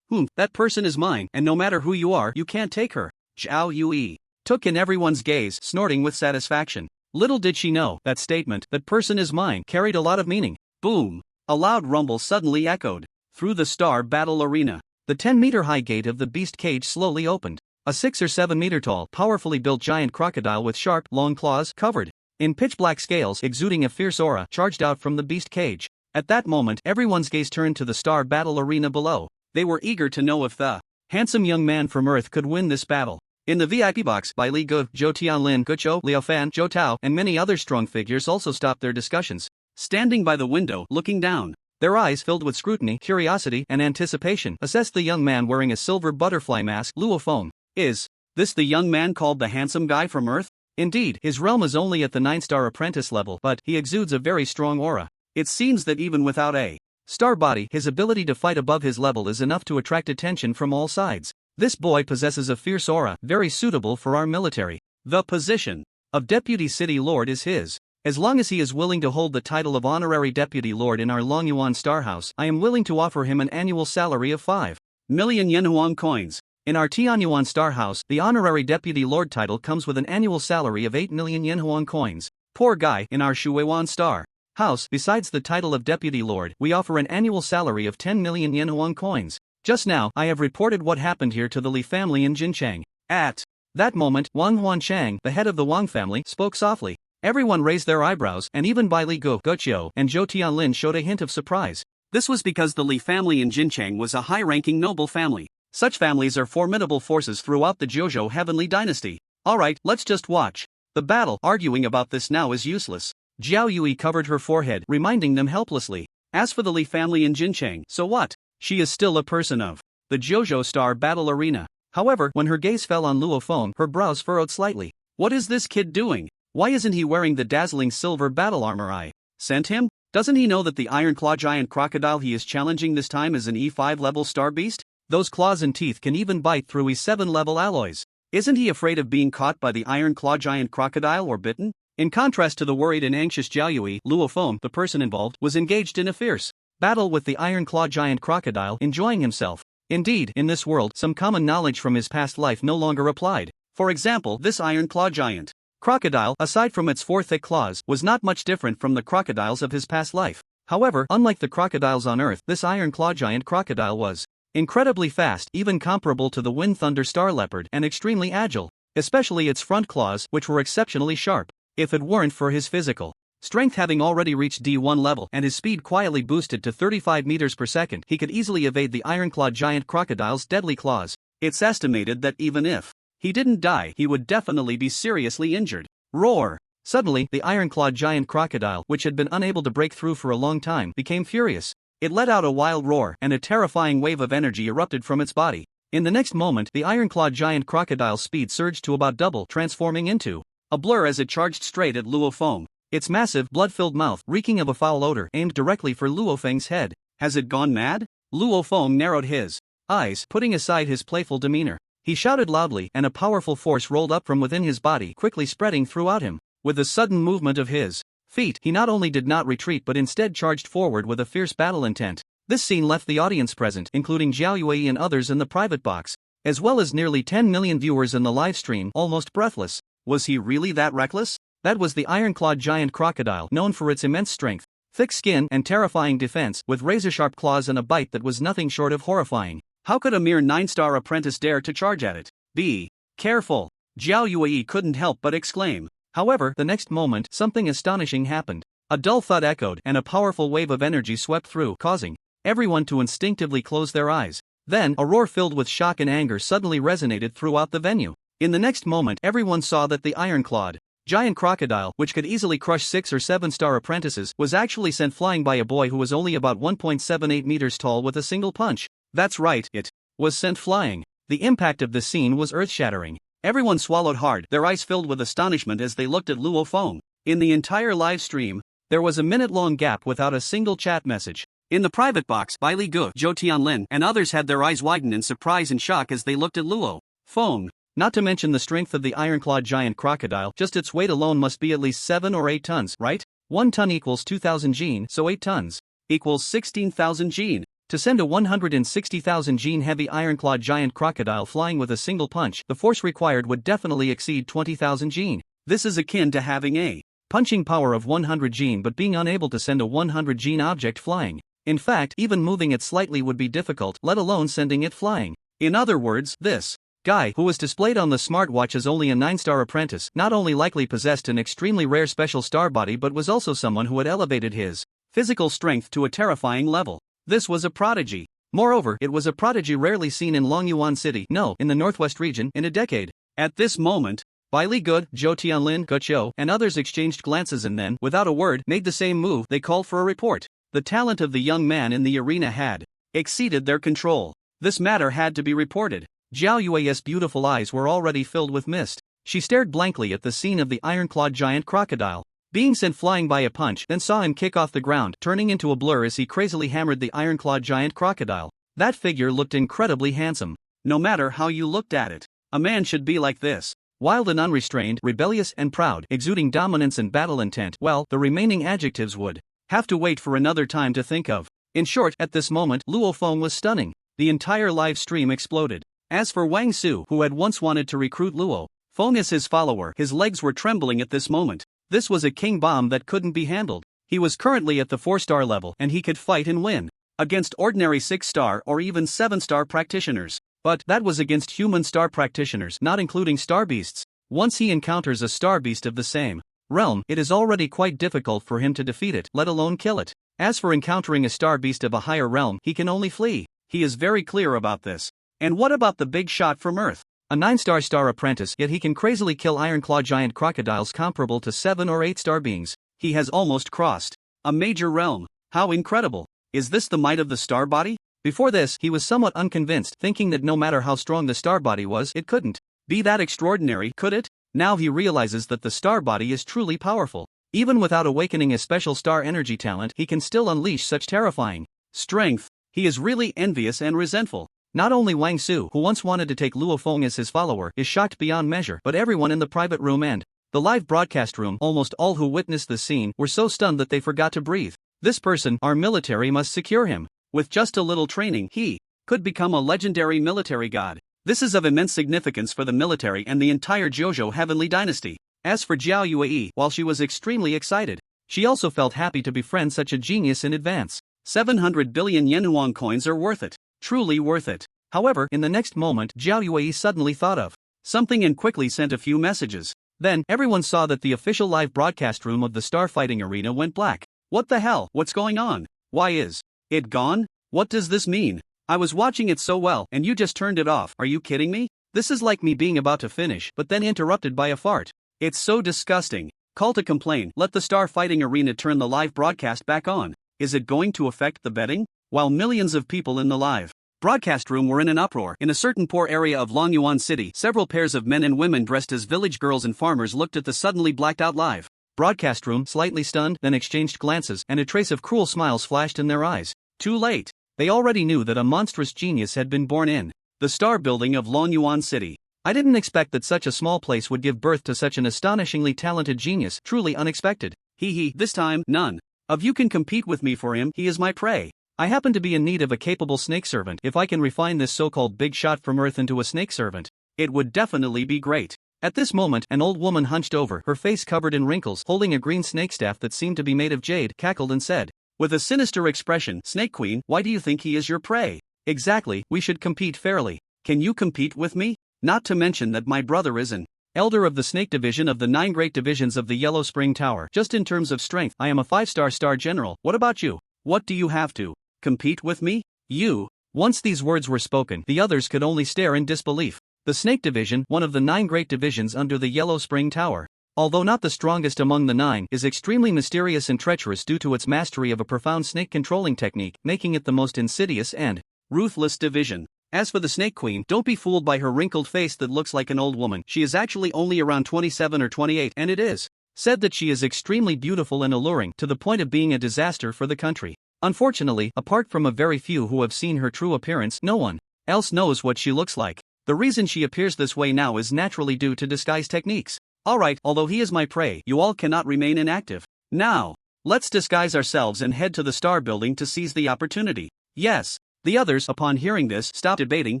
[SPEAKER 1] That person is mine, and no matter who you are, you can't take her. Jiao Yue took in everyone's gaze, snorting with satisfaction. Little did she know, that statement, that person is mine, carried a lot of meaning. Boom! A loud rumble suddenly echoed through the star battle arena. The 10-meter-high gate of the beast cage slowly opened. A 6 or 7 meter tall, powerfully built giant crocodile with sharp, long claws, covered in pitch-black scales exuding a fierce aura, charged out from the beast cage. At that moment, everyone's gaze turned to the star battle arena below. They were eager to know if the handsome young man from Earth could win this battle. In the VIP box, Bai Li Gu, Zhou Tianlin, Guqiu, Liao Fan, Zhou Tao, and many other strong figures also stopped their discussions. Standing by the window, looking down, their eyes filled with scrutiny, curiosity, and anticipation, assessed the young man wearing a silver butterfly mask. Luo Feng. Is this the young man called the handsome guy from Earth? Indeed, his realm is only at the 9-star apprentice level, but he exudes a very strong aura. It seems that even without a star body, his ability to fight above his level is enough to attract attention from all sides. This boy possesses a fierce aura, very suitable for our military. The position of Deputy City Lord is his. As long as he is willing to hold the title of Honorary Deputy Lord in our Longyuan Star House, I am willing to offer him an annual salary of 5 million Yenhuang coins. In our Tianyuan Star House, the Honorary Deputy Lord title comes with an annual salary of 8 million Yenhuang coins. Poor guy, in our Shuiwan Star House, besides the title of Deputy Lord, we offer an annual salary of 10 million Yenhuang coins. Just now, I have reported what happened here to the Li family in Jinchang. At that moment, Wang Huanchang, the head of the Wang family, spoke softly. Everyone raised their eyebrows, and even Bai Li Gu, Guqiu, and Zhou Tianlin showed a hint of surprise. This was because the Li family in Jinchang was a high-ranking noble family. Such families are formidable forces throughout the Zhouzhou Heavenly Dynasty. Alright, let's just watch the battle. Arguing about this now is useless. Jiao Yue covered her forehead, reminding them helplessly. As for the Li family in Jinchang, so what? She is still a person of the Zhouzhou Star Battle Arena. However, when her gaze fell on Luo Feng, her brows furrowed slightly. What is this kid doing? Why isn't he wearing the dazzling silver battle armor I sent him? Doesn't he know that the Iron Claw giant crocodile he is challenging this time is an E5 level star beast? Those claws and teeth can even bite through E7 level alloys. Isn't he afraid of being caught by the Iron Claw giant crocodile or bitten? In contrast to the worried and anxious Jiao Yue, Luo Feng, the person involved, was engaged in a fierce battle with the Iron Claw giant crocodile, enjoying himself. Indeed, in this world, some common knowledge from his past life no longer applied. For example, this Iron Claw giant crocodile, aside from its 4 thick claws, was not much different from the crocodiles of his past life. However, unlike the crocodiles on Earth, this Iron Claw giant crocodile was incredibly fast, even comparable to the Wind Thunder Star Leopard, and extremely agile, especially its front claws, which were exceptionally sharp. If it weren't for his physical strength having already reached D1 level and his speed quietly boosted to 35 meters per second, he could easily evade the Iron-Clawed giant crocodile's deadly claws. It's estimated that even if he didn't die, he would definitely be seriously injured. Roar! Suddenly, the Iron-Clawed giant crocodile, which had been unable to break through for a long time, became furious. It let out a wild roar, and a terrifying wave of energy erupted from its body. In the next moment, the Iron-Clawed giant crocodile's speed surged to about double, transforming into a blur as it charged straight at Luo Feng. Its massive, blood-filled mouth, reeking of a foul odor, aimed directly for Luo Feng's head. Has it gone mad? Luo Feng narrowed his eyes, putting aside his playful demeanor. He shouted loudly, and a powerful force rolled up from within his body, quickly spreading throughout him. With a sudden movement of his feet, he not only did not retreat but instead charged forward with a fierce battle intent. This scene left the audience present, including Jiao Yue and others in the private box, as well as nearly 10 million viewers in the live stream, almost breathless. Was he really that reckless? That was the Iron-Clawed giant crocodile, known for its immense strength, thick skin, and terrifying defense, with razor-sharp claws and a bite that was nothing short of horrifying. How could a mere 9-star apprentice dare to charge at it? Be careful! Jiao Yue couldn't help but exclaim. However, the next moment, something astonishing happened. A dull thud echoed, and a powerful wave of energy swept through, causing everyone to instinctively close their eyes. Then, a roar filled with shock and anger suddenly resonated throughout the venue. In the next moment, everyone saw that the iron-clawed giant crocodile, which could easily crush 6 or 7-star apprentices, was actually sent flying by a boy who was only about 1.78 meters tall with a single punch. That's right, it was sent flying. The impact of the scene was earth-shattering. Everyone swallowed hard, their eyes filled with astonishment as they looked at Luo Feng. In the entire live stream, there was a minute-long gap without a single chat message. In the private box, Bai Li Gu, Zhou Tianlin, and others had their eyes widen in surprise and shock as they looked at Luo Feng. Not to mention the strength of the iron-clawed giant crocodile, just its weight alone must be at least 7 or 8 tons, right? 1 ton equals 2,000 gene, so 8 tons equals 16,000 gene. To send a 160,000 gene heavy iron-clawed giant crocodile flying with a single punch, the force required would definitely exceed 20,000 gene. This is akin to having a punching power of 100 gene but being unable to send a 100 gene object flying. In fact, even moving it slightly would be difficult, let alone sending it flying. In other words, this guy, who was displayed on the smartwatch as only a 9-star apprentice, not only likely possessed an extremely rare special star body but was also someone who had elevated his physical strength to a terrifying level. This was a prodigy. Moreover, it was a prodigy rarely seen in Longyuan City, no, in the northwest region, in a decade. At this moment, Bai Li Gu, Zhou Tianlin, Guqiu, and others exchanged glances and then, without a word, made the same move. They called for a report. The talent of the young man in the arena had exceeded their control. This matter had to be reported. Zhao Yue's beautiful eyes were already filled with mist. She stared blankly at the scene of the iron-clawed giant crocodile being sent flying by a punch, then saw him kick off the ground, turning into a blur as he crazily hammered the iron-clawed giant crocodile. That figure looked incredibly handsome. No matter how you looked at it, a man should be like this. Wild and unrestrained, rebellious and proud, exuding dominance and battle intent. Well, the remaining adjectives would have to wait for another time to think of. In short, at this moment, Luo Feng was stunning. The entire live stream exploded. As for Wang Su, who had once wanted to recruit Luo Feng as his follower, his legs were trembling at this moment. This was a king bomb that couldn't be handled. He was currently at the 4-star level and he could fight and win against ordinary 6-star or even 7-star practitioners. But that was against human star practitioners, not including star beasts. Once he encounters a star beast of the same realm, it is already quite difficult for him to defeat it, let alone kill it. As for encountering a star beast of a higher realm, he can only flee. He is very clear about this. And what about the big shot from Earth? A 9-star apprentice, yet he can crazily kill iron-clawed giant crocodiles comparable to 7 or 8-star beings. He has almost crossed a major realm. How incredible. Is this the might of the star body? Before this, he was somewhat unconvinced, thinking that no matter how strong the star body was, it couldn't be that extraordinary, could it? Now he realizes that the star body is truly powerful. Even without awakening a special star energy talent, he can still unleash such terrifying strength. He is really envious and resentful. Not only Wang Su, who once wanted to take Luo Feng as his follower, is shocked beyond measure, but everyone in the private room and the live broadcast room, almost all who witnessed the scene, were so stunned that they forgot to breathe. This person, our military must secure him. With just a little training, he could become a legendary military god. This is of immense significance for the military and the entire Jojo Heavenly Dynasty. As for Zhao Yue, while she was extremely excited, she also felt happy to befriend such a genius in advance. 700 billion Yenhuang coins are worth it. Truly worth it. However, in the next moment, Zhao Yue suddenly thought of something and quickly sent a few messages. Then, everyone saw that the official live broadcast room of the starfighting arena went black. What the hell? What's going on? Why is it gone? What does this mean? I was watching it so well, and you just turned it off. Are you kidding me? This is like me being about to finish, but then interrupted by a fart. It's so disgusting. Call to complain. Let the starfighting arena turn the live broadcast back on. Is it going to affect the betting? While millions of people in the live broadcast room were in an uproar, in a certain poor area of Longyuan City, several pairs of men and women dressed as village girls and farmers looked at the suddenly blacked out live broadcast room, slightly stunned, then exchanged glances, and a trace of cruel smiles flashed in their eyes. Too late. They already knew that a monstrous genius had been born in the star building of Longyuan City. I didn't expect that such a small place would give birth to such an astonishingly talented genius, truly unexpected. This time, none of you can compete with me for him. He is my prey. I happen to be in need of a capable snake servant. If I can refine this so-called big shot from Earth into a snake servant, it would definitely be great. At this moment, an old woman hunched over, her face covered in wrinkles, holding a green snake staff that seemed to be made of jade, cackled and said, with a sinister expression, "Snake Queen, why do you think he is your prey?" Exactly, we should compete fairly. Can you compete with me? Not to mention that my brother is an elder of the snake division of the 9 great divisions of the Yellow Spring Tower. Just in terms of strength, I am a 5-star star general. What about you? What do you have to Compete with me? You? Once these words were spoken, the others could only stare in disbelief. The Snake Division, one of the 9 great divisions under the Yellow Spring Tower, although not the strongest among the 9, is extremely mysterious and treacherous due to its mastery of a profound snake controlling technique, making it the most insidious and ruthless division. As for the Snake Queen, don't be fooled by her wrinkled face that looks like an old woman. She is actually only around 27 or 28, and it is said that she is extremely beautiful and alluring, to the point of being a disaster for the country. Unfortunately, apart from a very few who have seen her true appearance, no one else knows what she looks like. The reason she appears this way now is naturally due to disguise techniques. Alright, although he is my prey, you all cannot remain inactive. Now, let's disguise ourselves and head to the Star Building to seize the opportunity. Yes. The others, upon hearing this, stopped debating,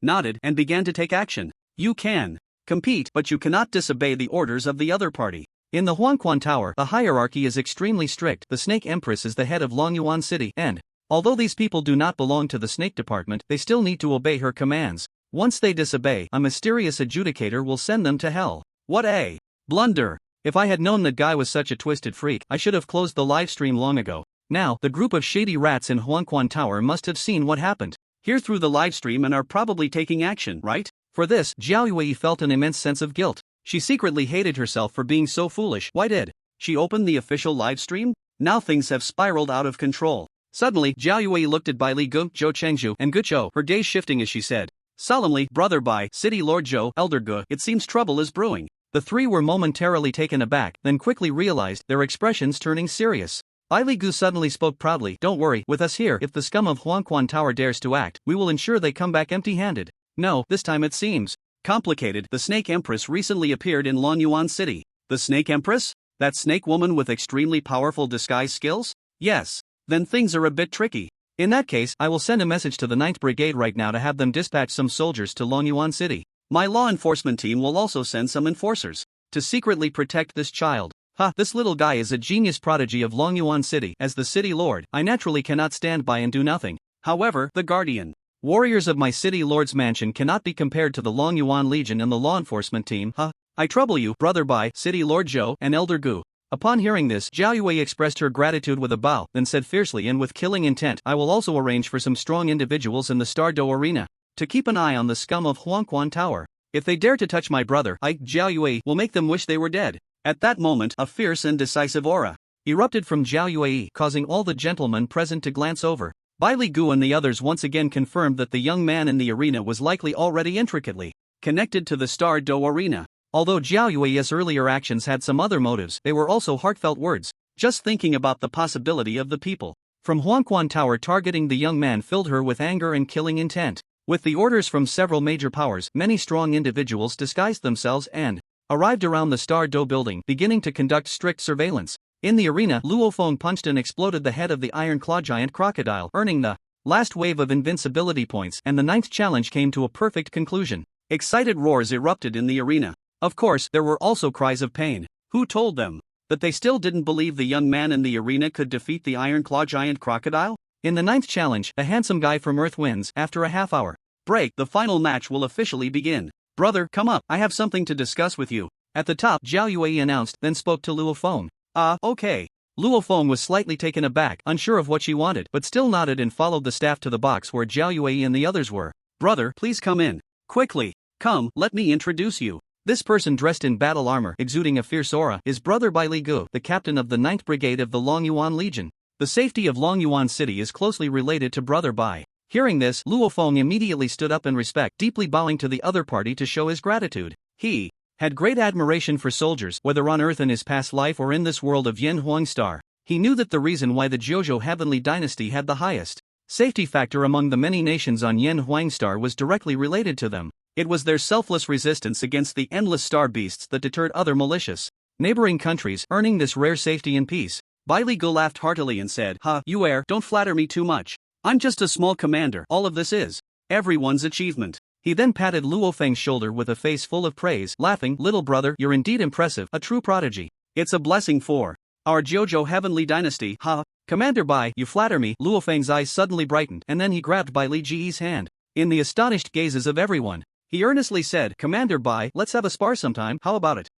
[SPEAKER 1] nodded, and began to take action. You can compete, but you cannot disobey the orders of the other party. In the Huangquan Tower, the hierarchy is extremely strict. The Snake Empress is the head of Longyuan City, and although these people do not belong to the Snake Department, they still need to obey her commands. Once they disobey, a mysterious adjudicator will send them to hell. What a blunder! If I had known that guy was such a twisted freak, I should have closed the livestream long ago. Now, the group of shady rats in Huangquan Tower must have seen what happened here through the livestream and are probably taking action, right? For this, Jiao Yue felt an immense sense of guilt. She secretly hated herself for being so foolish. Why did she open the official livestream? Now things have spiraled out of control. Suddenly, Jiao Yue looked at Bai Li Gu, Zhou Chengzhu, and Gu Chou, her gaze shifting as she said solemnly, Brother Bai, City Lord Zhou, Elder Gu, it seems trouble is brewing. The 3 were momentarily taken aback, then quickly realized, their expressions turning serious. Bai Li Gu suddenly spoke proudly, don't worry, with us here, if the scum of Huangquan Tower dares to act, we will ensure they come back empty-handed. No, this time it seems complicated. The Snake Empress recently appeared in Longyuan City. The Snake Empress? That snake woman with extremely powerful disguise skills? Yes. Then things are a bit tricky. In that case, I will send a message to the 9th Brigade right now to have them dispatch some soldiers to Longyuan City. My law enforcement team will also send some enforcers to secretly protect this child. This little guy is a genius prodigy of Longyuan City. As the city lord, I naturally cannot stand by and do nothing. However, the guardian warriors of my city lord's mansion cannot be compared to the Longyuan Legion and the law enforcement team. I trouble you, Brother Bai, City Lord Zhou, and Elder Gu. Upon hearing this, Jiao Yue expressed her gratitude with a bow, then said fiercely and with killing intent, I will also arrange for some strong individuals in the Star Do Arena to keep an eye on the scum of Huangquan Tower. If they dare to touch my brother, Jiao Yue, will make them wish they were dead. At that moment, a fierce and decisive aura erupted from Jiao Yue, causing all the gentlemen present to glance over. Bai Li Gu and the others once again confirmed that the young man in the arena was likely already intricately connected to the Star Do Arena. Although Jiao Yue's earlier actions had some other motives, they were also heartfelt words. Just thinking about the possibility of the people from Huangquan Tower targeting the young man filled her with anger and killing intent. With the orders from several major powers, many strong individuals disguised themselves and arrived around the Star Do building, beginning to conduct strict surveillance. In the arena, Luo Feng punched and exploded the head of the Iron Claw Giant Crocodile, earning the last wave of invincibility points, and the 9th challenge came to a perfect conclusion. Excited roars erupted in the arena. Of course, there were also cries of pain. Who told them that they still didn't believe the young man in the arena could defeat the Iron Claw Giant Crocodile? In the 9th challenge, a handsome guy from Earth wins. After a half-hour break, the final match will officially begin. Brother, come up, I have something to discuss with you. At the top, Jiao Yue announced, then spoke to Luo Feng. Okay. Luo Feng was slightly taken aback, unsure of what she wanted, but still nodded and followed the staff to the box where Jiao Yue and the others were. Brother, please come in. Quickly. Come, let me introduce you. This person dressed in battle armor, exuding a fierce aura, is Brother Bai Li Gu, the captain of the 9th Brigade of the Longyuan Legion. The safety of Longyuan City is closely related to Brother Bai. Hearing this, Luo Feng immediately stood up in respect, deeply bowing to the other party to show his gratitude. He had great admiration for soldiers, whether on Earth in his past life or in this world of Yen Huang Star. He knew that the reason why the Jiuzhou Heavenly Dynasty had the highest safety factor among the many nations on Yen Huang Star was directly related to them. It was their selfless resistance against the endless star beasts that deterred other malicious neighboring countries, earning this rare safety and peace. Bai Li Gu laughed heartily and said, Yue, don't flatter me too much. I'm just a small commander. All of this is everyone's achievement. He then patted Luo Feng's shoulder with a face full of praise, laughing, little brother, you're indeed impressive, a true prodigy. It's a blessing for our Jiuzhou Heavenly Dynasty. Commander Bai, you flatter me. Luo Feng's eyes suddenly brightened, and then he grabbed Bai Li Ji's hand. In the astonished gazes of everyone, he earnestly said, Commander Bai, let's have a spar sometime, how about it?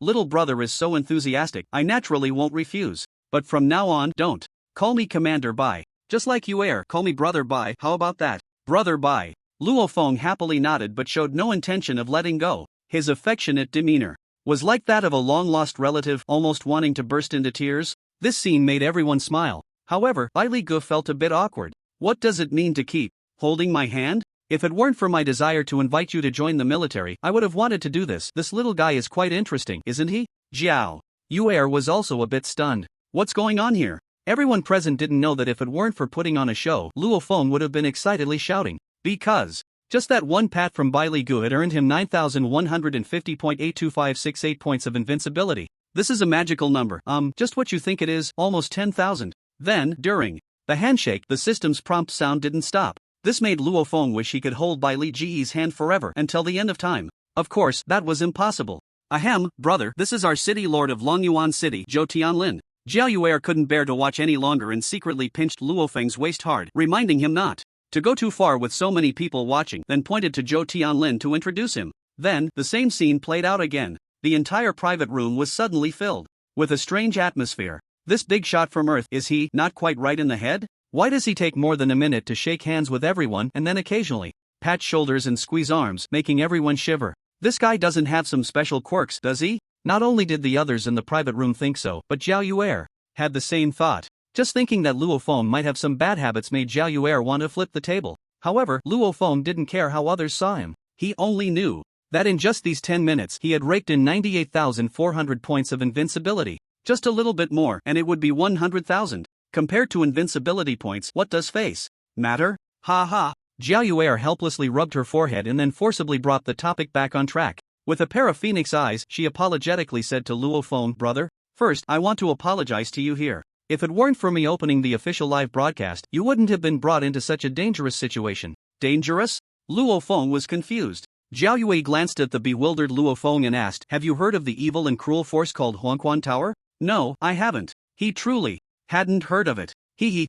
[SPEAKER 1] Little brother is so enthusiastic, I naturally won't refuse. But from now on, don't call me Commander Bai. Just like you call me brother Bai, how about that? Brother Bai. Luo Feng happily nodded but showed no intention of letting go. His affectionate demeanor was like that of a long-lost relative almost wanting to burst into tears. This scene made everyone smile. However, Bai Li Gu felt a bit awkward. What does it mean to keep holding my hand? If it weren't for my desire to invite you to join the military, I would have wanted to do this. This little guy is quite interesting, isn't he? Jiao Yuer was also a bit stunned. What's going on here? Everyone present didn't know that if it weren't for putting on a show, Luo Feng would have been excitedly shouting. Because just that one pat from Bai Li Gu had earned him 9,150.82568 points of invincibility. This is a magical number. Just what you think it is, almost 10,000. Then, during the handshake, the system's prompt sound didn't stop. This made Luo Feng wish he could hold Bai Li Ji's hand forever until the end of time. Of course, that was impossible. Ahem, brother, this is our city lord of Longyuan City, Zhou Tianlin. Jiao Yuer couldn't bear to watch any longer and secretly pinched Luo Feng's waist hard, reminding him not to go too far with so many people watching, then pointed to Zhou Tianlin to introduce him. Then, the same scene played out again. The entire private room was suddenly filled with a strange atmosphere. This big shot from Earth, is he not quite right in the head? Why does he take more than a minute to shake hands with everyone and then occasionally pat shoulders and squeeze arms, making everyone shiver? This guy doesn't have some special quirks, does he? Not only did the others in the private room think so, but Jiao Yuer had the same thought. Just thinking that Luo Feng might have some bad habits made Jiao Yuer want to flip the table. However, Luo Feng didn't care how others saw him. He only knew that in just these 10 minutes he had raked in 98,400 points of invincibility. Just a little bit more and it would be 100,000. Compared to invincibility points, what does face matter? Ha ha. Jiao Yuer helplessly rubbed her forehead and then forcibly brought the topic back on track. With a pair of phoenix eyes, she apologetically said to Luo Feng, brother, first, I want to apologize to you here. If it weren't for me opening the official live broadcast, you wouldn't have been brought into such a dangerous situation. Dangerous? Luo Feng was confused. Jiao Yue glanced at the bewildered Luo Feng and asked, have you heard of the evil and cruel force called Huangquan Tower? No, I haven't. He truly hadn't heard of it.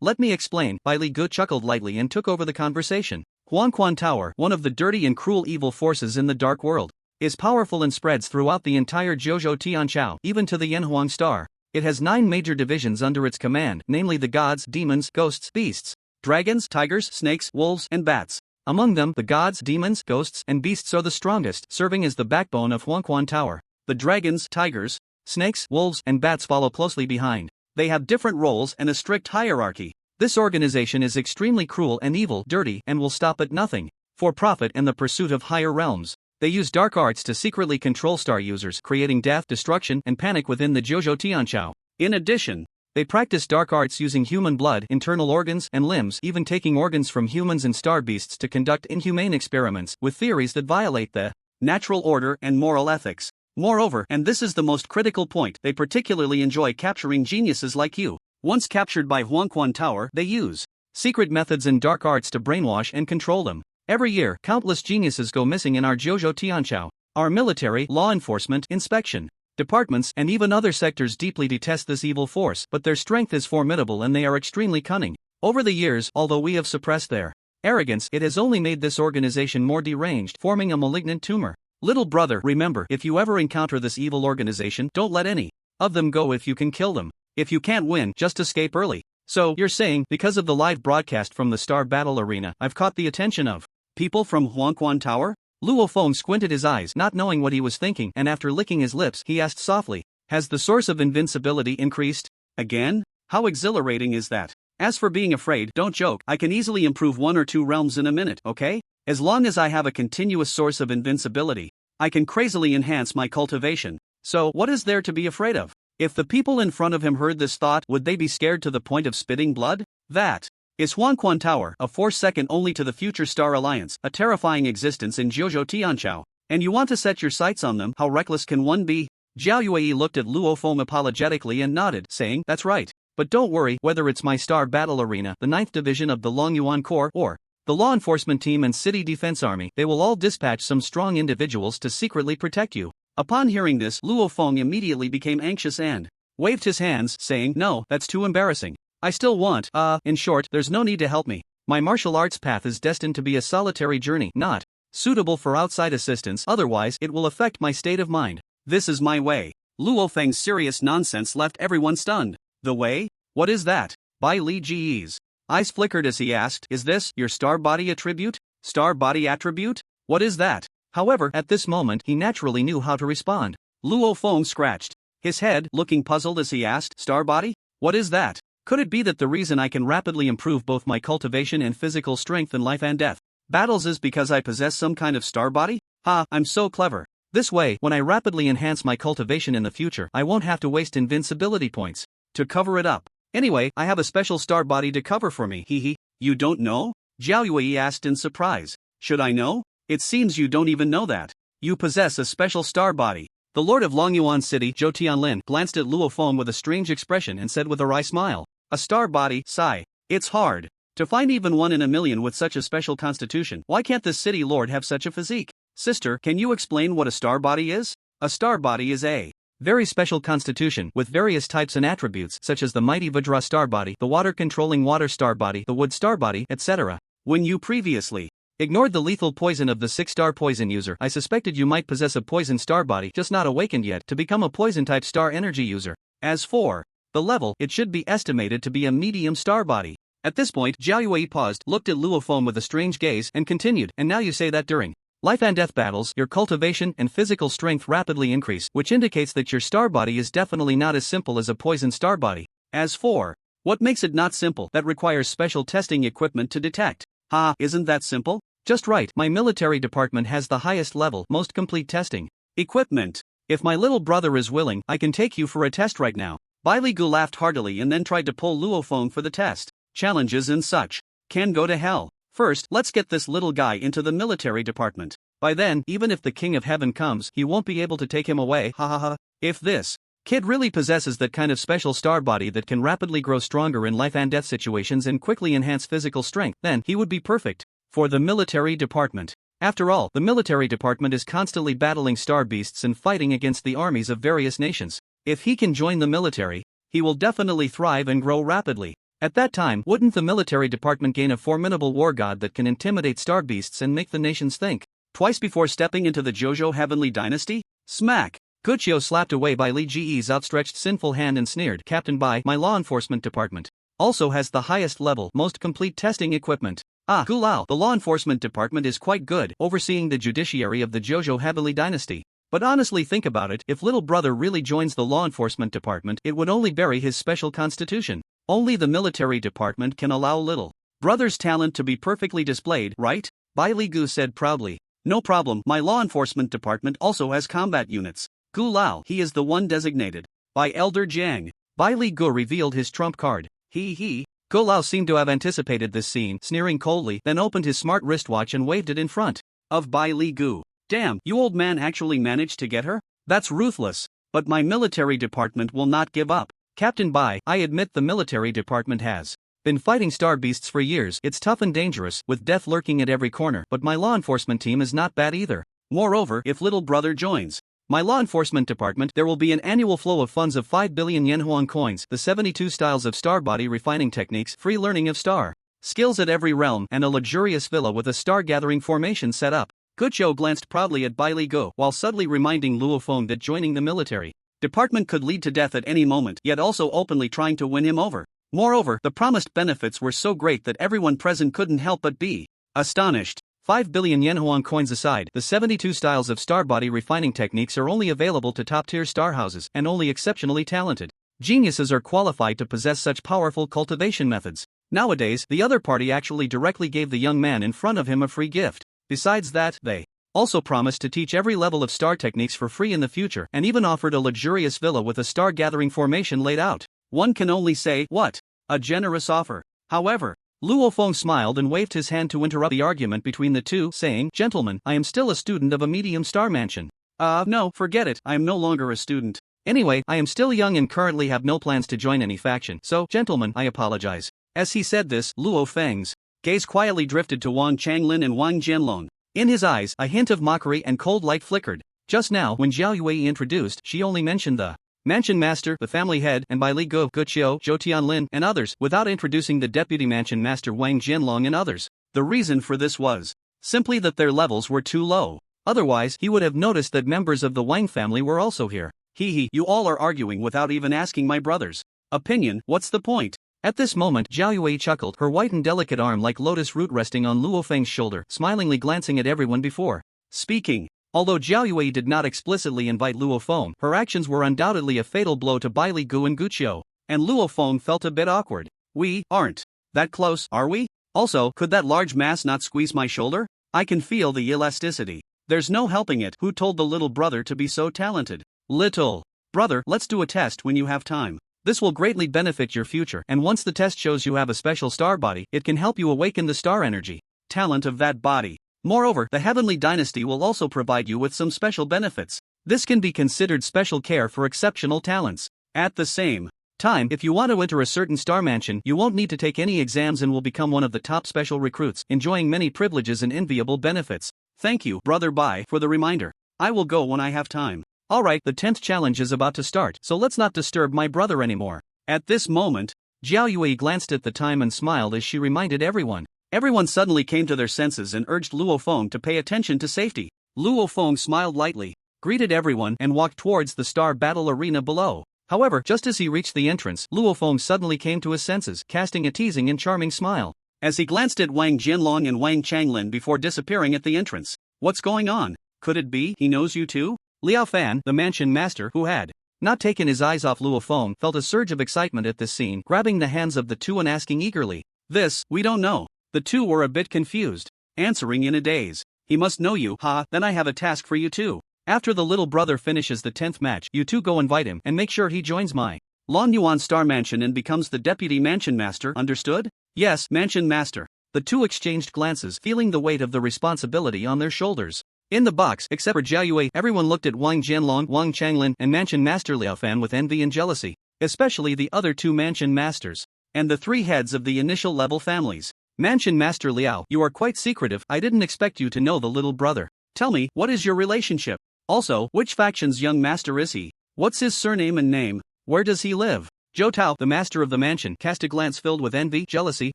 [SPEAKER 1] Let me explain. Bai Li Gu chuckled lightly and took over the conversation. Huangquan Tower, one of the dirty and cruel evil forces in the dark world, is powerful and spreads throughout the entire Zhou Tianchao, even to the Yanhuang Star. It has 9 major divisions under its command, namely the gods, demons, ghosts, beasts, dragons, tigers, snakes, wolves, and bats. Among them, the gods, demons, ghosts, and beasts are the strongest, serving as the backbone of Huangquan Tower. The dragons, tigers, snakes, wolves, and bats follow closely behind. They have different roles and a strict hierarchy. This organization is extremely cruel and evil, dirty, and will stop at nothing for profit and the pursuit of higher realms. They use dark arts to secretly control star users, creating death, destruction, and panic within the Zhou Tianchao. In addition, they practice dark arts using human blood, internal organs, and limbs, even taking organs from humans and star beasts to conduct inhumane experiments with theories that violate the natural order and moral ethics. Moreover, and this is the most critical point, they particularly enjoy capturing geniuses like you. Once captured by Huangquan Tower, they use secret methods and dark arts to brainwash and control them. Every year, countless geniuses go missing in our Zhou Tianchao. Our military, law enforcement, inspection departments, and even other sectors deeply detest this evil force, but their strength is formidable and they are extremely cunning. Over the years, although we have suppressed their arrogance, it has only made this organization more deranged, forming a malignant tumor. Little brother, remember, if you ever encounter this evil organization, don't let any of them go if you can kill them. If you can't win, just escape early. So, you're saying, because of the live broadcast from the Star Battle Arena, I've caught the attention of people from Huangquan Tower? Luo Feng squinted his eyes, not knowing what he was thinking, and after licking his lips, he asked softly, has the source of invincibility increased again? How exhilarating is that? As for being afraid, don't joke, I can easily improve 1 or 2 realms in a minute, okay? As long as I have a continuous source of invincibility, I can crazily enhance my cultivation. So, what is there to be afraid of? If the people in front of him heard this thought, would they be scared to the point of spitting blood? That is Huangquan Tower, a force second only to the future Star Alliance, a terrifying existence in Zhou Tianchao. And you want to set your sights on them? How reckless can one be? Jiao Yue looked at Luo Feng apologetically and nodded, saying, that's right. But don't worry, whether it's my Star Battle Arena, the 9th Division of the Longyuan Corps, or the law enforcement team and city defense army, they will all dispatch some strong individuals to secretly protect you. Upon hearing this, Luo Feng immediately became anxious and waved his hands, saying, no, that's too embarrassing. I still want, in short, there's no need to help me. My martial arts path is destined to be a solitary journey, not suitable for outside assistance, otherwise it will affect my state of mind. This is my way. Luo Feng's serious nonsense left everyone stunned. The way? What is that? Bai Li Ji's Eyes flickered as he asked, "Is this your star body attribute? Star body attribute? What is that?" However, at this moment he naturally knew how to respond. Luo Feng scratched his head, looking puzzled as he asked, "Star body? What is that? Could it be that the reason I can rapidly improve both my cultivation and physical strength in life and death battles is because I possess some kind of star body? Ha, I'm so clever. This way, when I rapidly enhance my cultivation in the future, I won't have to waste invincibility points to cover it up. Anyway, I have a special star body to cover for me, hehe." "You don't know?" Zhao Yui asked in surprise. "Should I know? It seems you don't even know that. You possess a special star body." The Lord of Longyuan City, Zhou Tianlin, glanced at Luo Feng with a strange expression and said with a wry smile, "A star body, sigh. It's hard to find even one in a million with such a special constitution. Why can't this city lord have such a physique? Sister, can you explain what a star body is?" A star body is a very special constitution with various types and attributes such as the mighty Vajra star body, the water-controlling water star body, the wood star body, etc. When you previously ignored the lethal poison of the 6-star poison user, I suspected you might possess a poison star body just not awakened yet to become a poison-type star energy user. As for the level, it should be estimated to be a medium star body. At this point, Zhao Yui paused, looked at Luo Feng with a strange gaze, and continued, "And now you say that during life and death battles, your cultivation and physical strength rapidly increase, which indicates that your star body is definitely not as simple as a poison star body. As for what makes it not simple, that requires special testing equipment to detect." "Ha, isn't that simple?" "Just right, my military department has the highest level, most complete testing equipment. If my little brother is willing, I can take you for a test right now." Bai Li Gu laughed heartily and then tried to pull Luo Feng for the test. "Challenges and such can go to hell. First, let's get this little guy into the military department. By then, even if the King of Heaven comes, he won't be able to take him away, ha ha ha. If this kid really possesses that kind of special star body that can rapidly grow stronger in life and death situations and quickly enhance physical strength, then he would be perfect for the military department. After all, the military department is constantly battling star beasts and fighting against the armies of various nations. If he can join the military, he will definitely thrive and grow rapidly. At that time, wouldn't the military department gain a formidable war god that can intimidate star beasts and make the nations think twice before stepping into the Jojo Heavenly Dynasty? Smack! Guqiu slapped away by Li Ji's outstretched sinful hand and sneered, "Captain Bai, my law enforcement department also has the highest level, most complete testing equipment." "Ah, Gulao, the law enforcement department is quite good, overseeing the judiciary of the Jojo Heavenly Dynasty. But honestly think about it, if little brother really joins the law enforcement department, it would only bury his special constitution. Only the military department can allow little brother's talent to be perfectly displayed, right?" Bai Li Gu said proudly. "No problem, my law enforcement department also has combat units. Gu Lao, he is the one designated by Elder Jiang." Bai Li Gu revealed his trump card. He. Gu Lao seemed to have anticipated this scene, sneering coldly, then opened his smart wristwatch and waved it in front of Bai Li Gu. "Damn, you old man actually managed to get her? That's ruthless. But my military department will not give up. Captain Bai, I admit the military department has been fighting star beasts for years. It's tough and dangerous, with death lurking at every corner, but my law enforcement team is not bad either. Moreover, if little brother joins my law enforcement department, there will be an annual flow of funds of 5 billion Yenhuang coins, the 72 styles of star body refining techniques, free learning of star skills at every realm, and a luxurious villa with a star-gathering formation set up." Guqiu glanced proudly at Bai Li Gu, while subtly reminding Luo Feng that joining the military department could lead to death at any moment, yet also openly trying to win him over. Moreover, the promised benefits were so great that everyone present couldn't help but be astonished. 5 billion Yenhuang coins aside, the 72 styles of star body refining techniques are only available to top-tier star houses, and only exceptionally talented geniuses are qualified to possess such powerful cultivation methods. Nowadays, the other party actually directly gave the young man in front of him a free gift. Besides that, they also promised to teach every level of star techniques for free in the future, and even offered a luxurious villa with a star-gathering formation laid out. One can only say, what a generous offer. However, Luo Feng smiled and waved his hand to interrupt the argument between the two, saying, "Gentlemen, I am still a student of a medium star mansion." No, forget it, I am no longer a student. Anyway, I am still young and currently have no plans to join any faction, so, gentlemen, I apologize." As he said this, Luo Feng's gaze quietly drifted to Wang Changlin and Wang Jianlong. In his eyes, a hint of mockery and cold light flickered. Just now, when Zhao Yui introduced, she only mentioned the mansion master, the family head, and Bai Li Gu, Guqiu, Zhou Tianlin, and others, without introducing the deputy mansion master Wang Jianlong and others. The reason for this was simply that their levels were too low. Otherwise, he would have noticed that members of the Wang family were also here. You all are arguing without even asking my brother's opinion, what's the point? At this moment Zhao Yue chuckled, her white and delicate arm like lotus root resting on Luo Feng's shoulder, smilingly glancing at everyone before speaking. Although Zhao Yue did not explicitly invite Luo Feng, her actions were undoubtedly a fatal blow to Bai Li Gu and Guqiu, and Luo Feng felt a bit awkward. We aren't that close, are we? Also, could that large mass not squeeze my shoulder? I can feel the elasticity. There's no helping it. Who told the little brother to be so talented? Little brother, let's do a test when you have time. This will greatly benefit your future, and once the test shows you have a special star body, it can help you awaken the star energy talent of that body. Moreover, the Heavenly Dynasty will also provide you with some special benefits. This can be considered special care for exceptional talents. At the same time, if you want to enter a certain star mansion, you won't need to take any exams and will become one of the top special recruits, enjoying many privileges and enviable benefits. Thank you, Brother Bai, for the reminder. I will go when I have time. Alright, the 10th challenge is about to start, so let's not disturb my brother anymore. At this moment, Zhao Yue glanced at the time and smiled as she reminded everyone. Everyone suddenly came to their senses and urged Luo Feng to pay attention to safety. Luo Feng smiled lightly, greeted everyone and walked towards the star battle arena below. However, just as he reached the entrance, Luo Feng suddenly came to his senses, casting a teasing and charming smile, as he glanced at Wang Jianlong and Wang Changlin before disappearing at the entrance. What's going on? Could it be he knows you too? Liao Fan, the mansion master who had not taken his eyes off Luo Feng, felt a surge of excitement at this scene, grabbing the hands of the two and asking eagerly. This, we don't know. The two were a bit confused, answering in a daze. He must know you, then I have a task for you too. After the little brother finishes the 10th match, you two go invite him and make sure he joins my Long Yuan Star Mansion and becomes the deputy mansion master, understood? Yes, mansion master. The two exchanged glances, feeling the weight of the responsibility on their shoulders. In the box, except for Zhao Yue, everyone looked at Wang Jianlong, Wang Changlin, and mansion master Liao Fan with envy and jealousy, especially the other two mansion masters, and the three heads of the initial level families. Mansion Master Liao, you are quite secretive. I didn't expect you to know the little brother. Tell me, what is your relationship? Also, which faction's young master is he? What's his surname and name? Where does he live? Zhou Tao, the master of the mansion, cast a glance filled with envy, jealousy,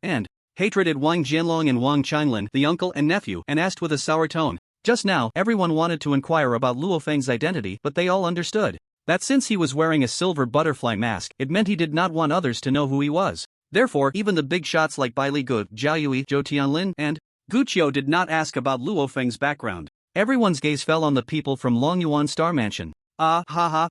[SPEAKER 1] and hatred at Wang Jianlong and Wang Changlin, the uncle and nephew, and asked with a sour tone. Just now, everyone wanted to inquire about Luo Feng's identity, but they all understood that since he was wearing a silver butterfly mask, it meant he did not want others to know who he was. Therefore, even the big shots like Bai Li Gu, Zhao Yue, Zhou Tianlin, and Guqiu did not ask about Luo Feng's background. Everyone's gaze fell on the people from Long Yuan Star Mansion.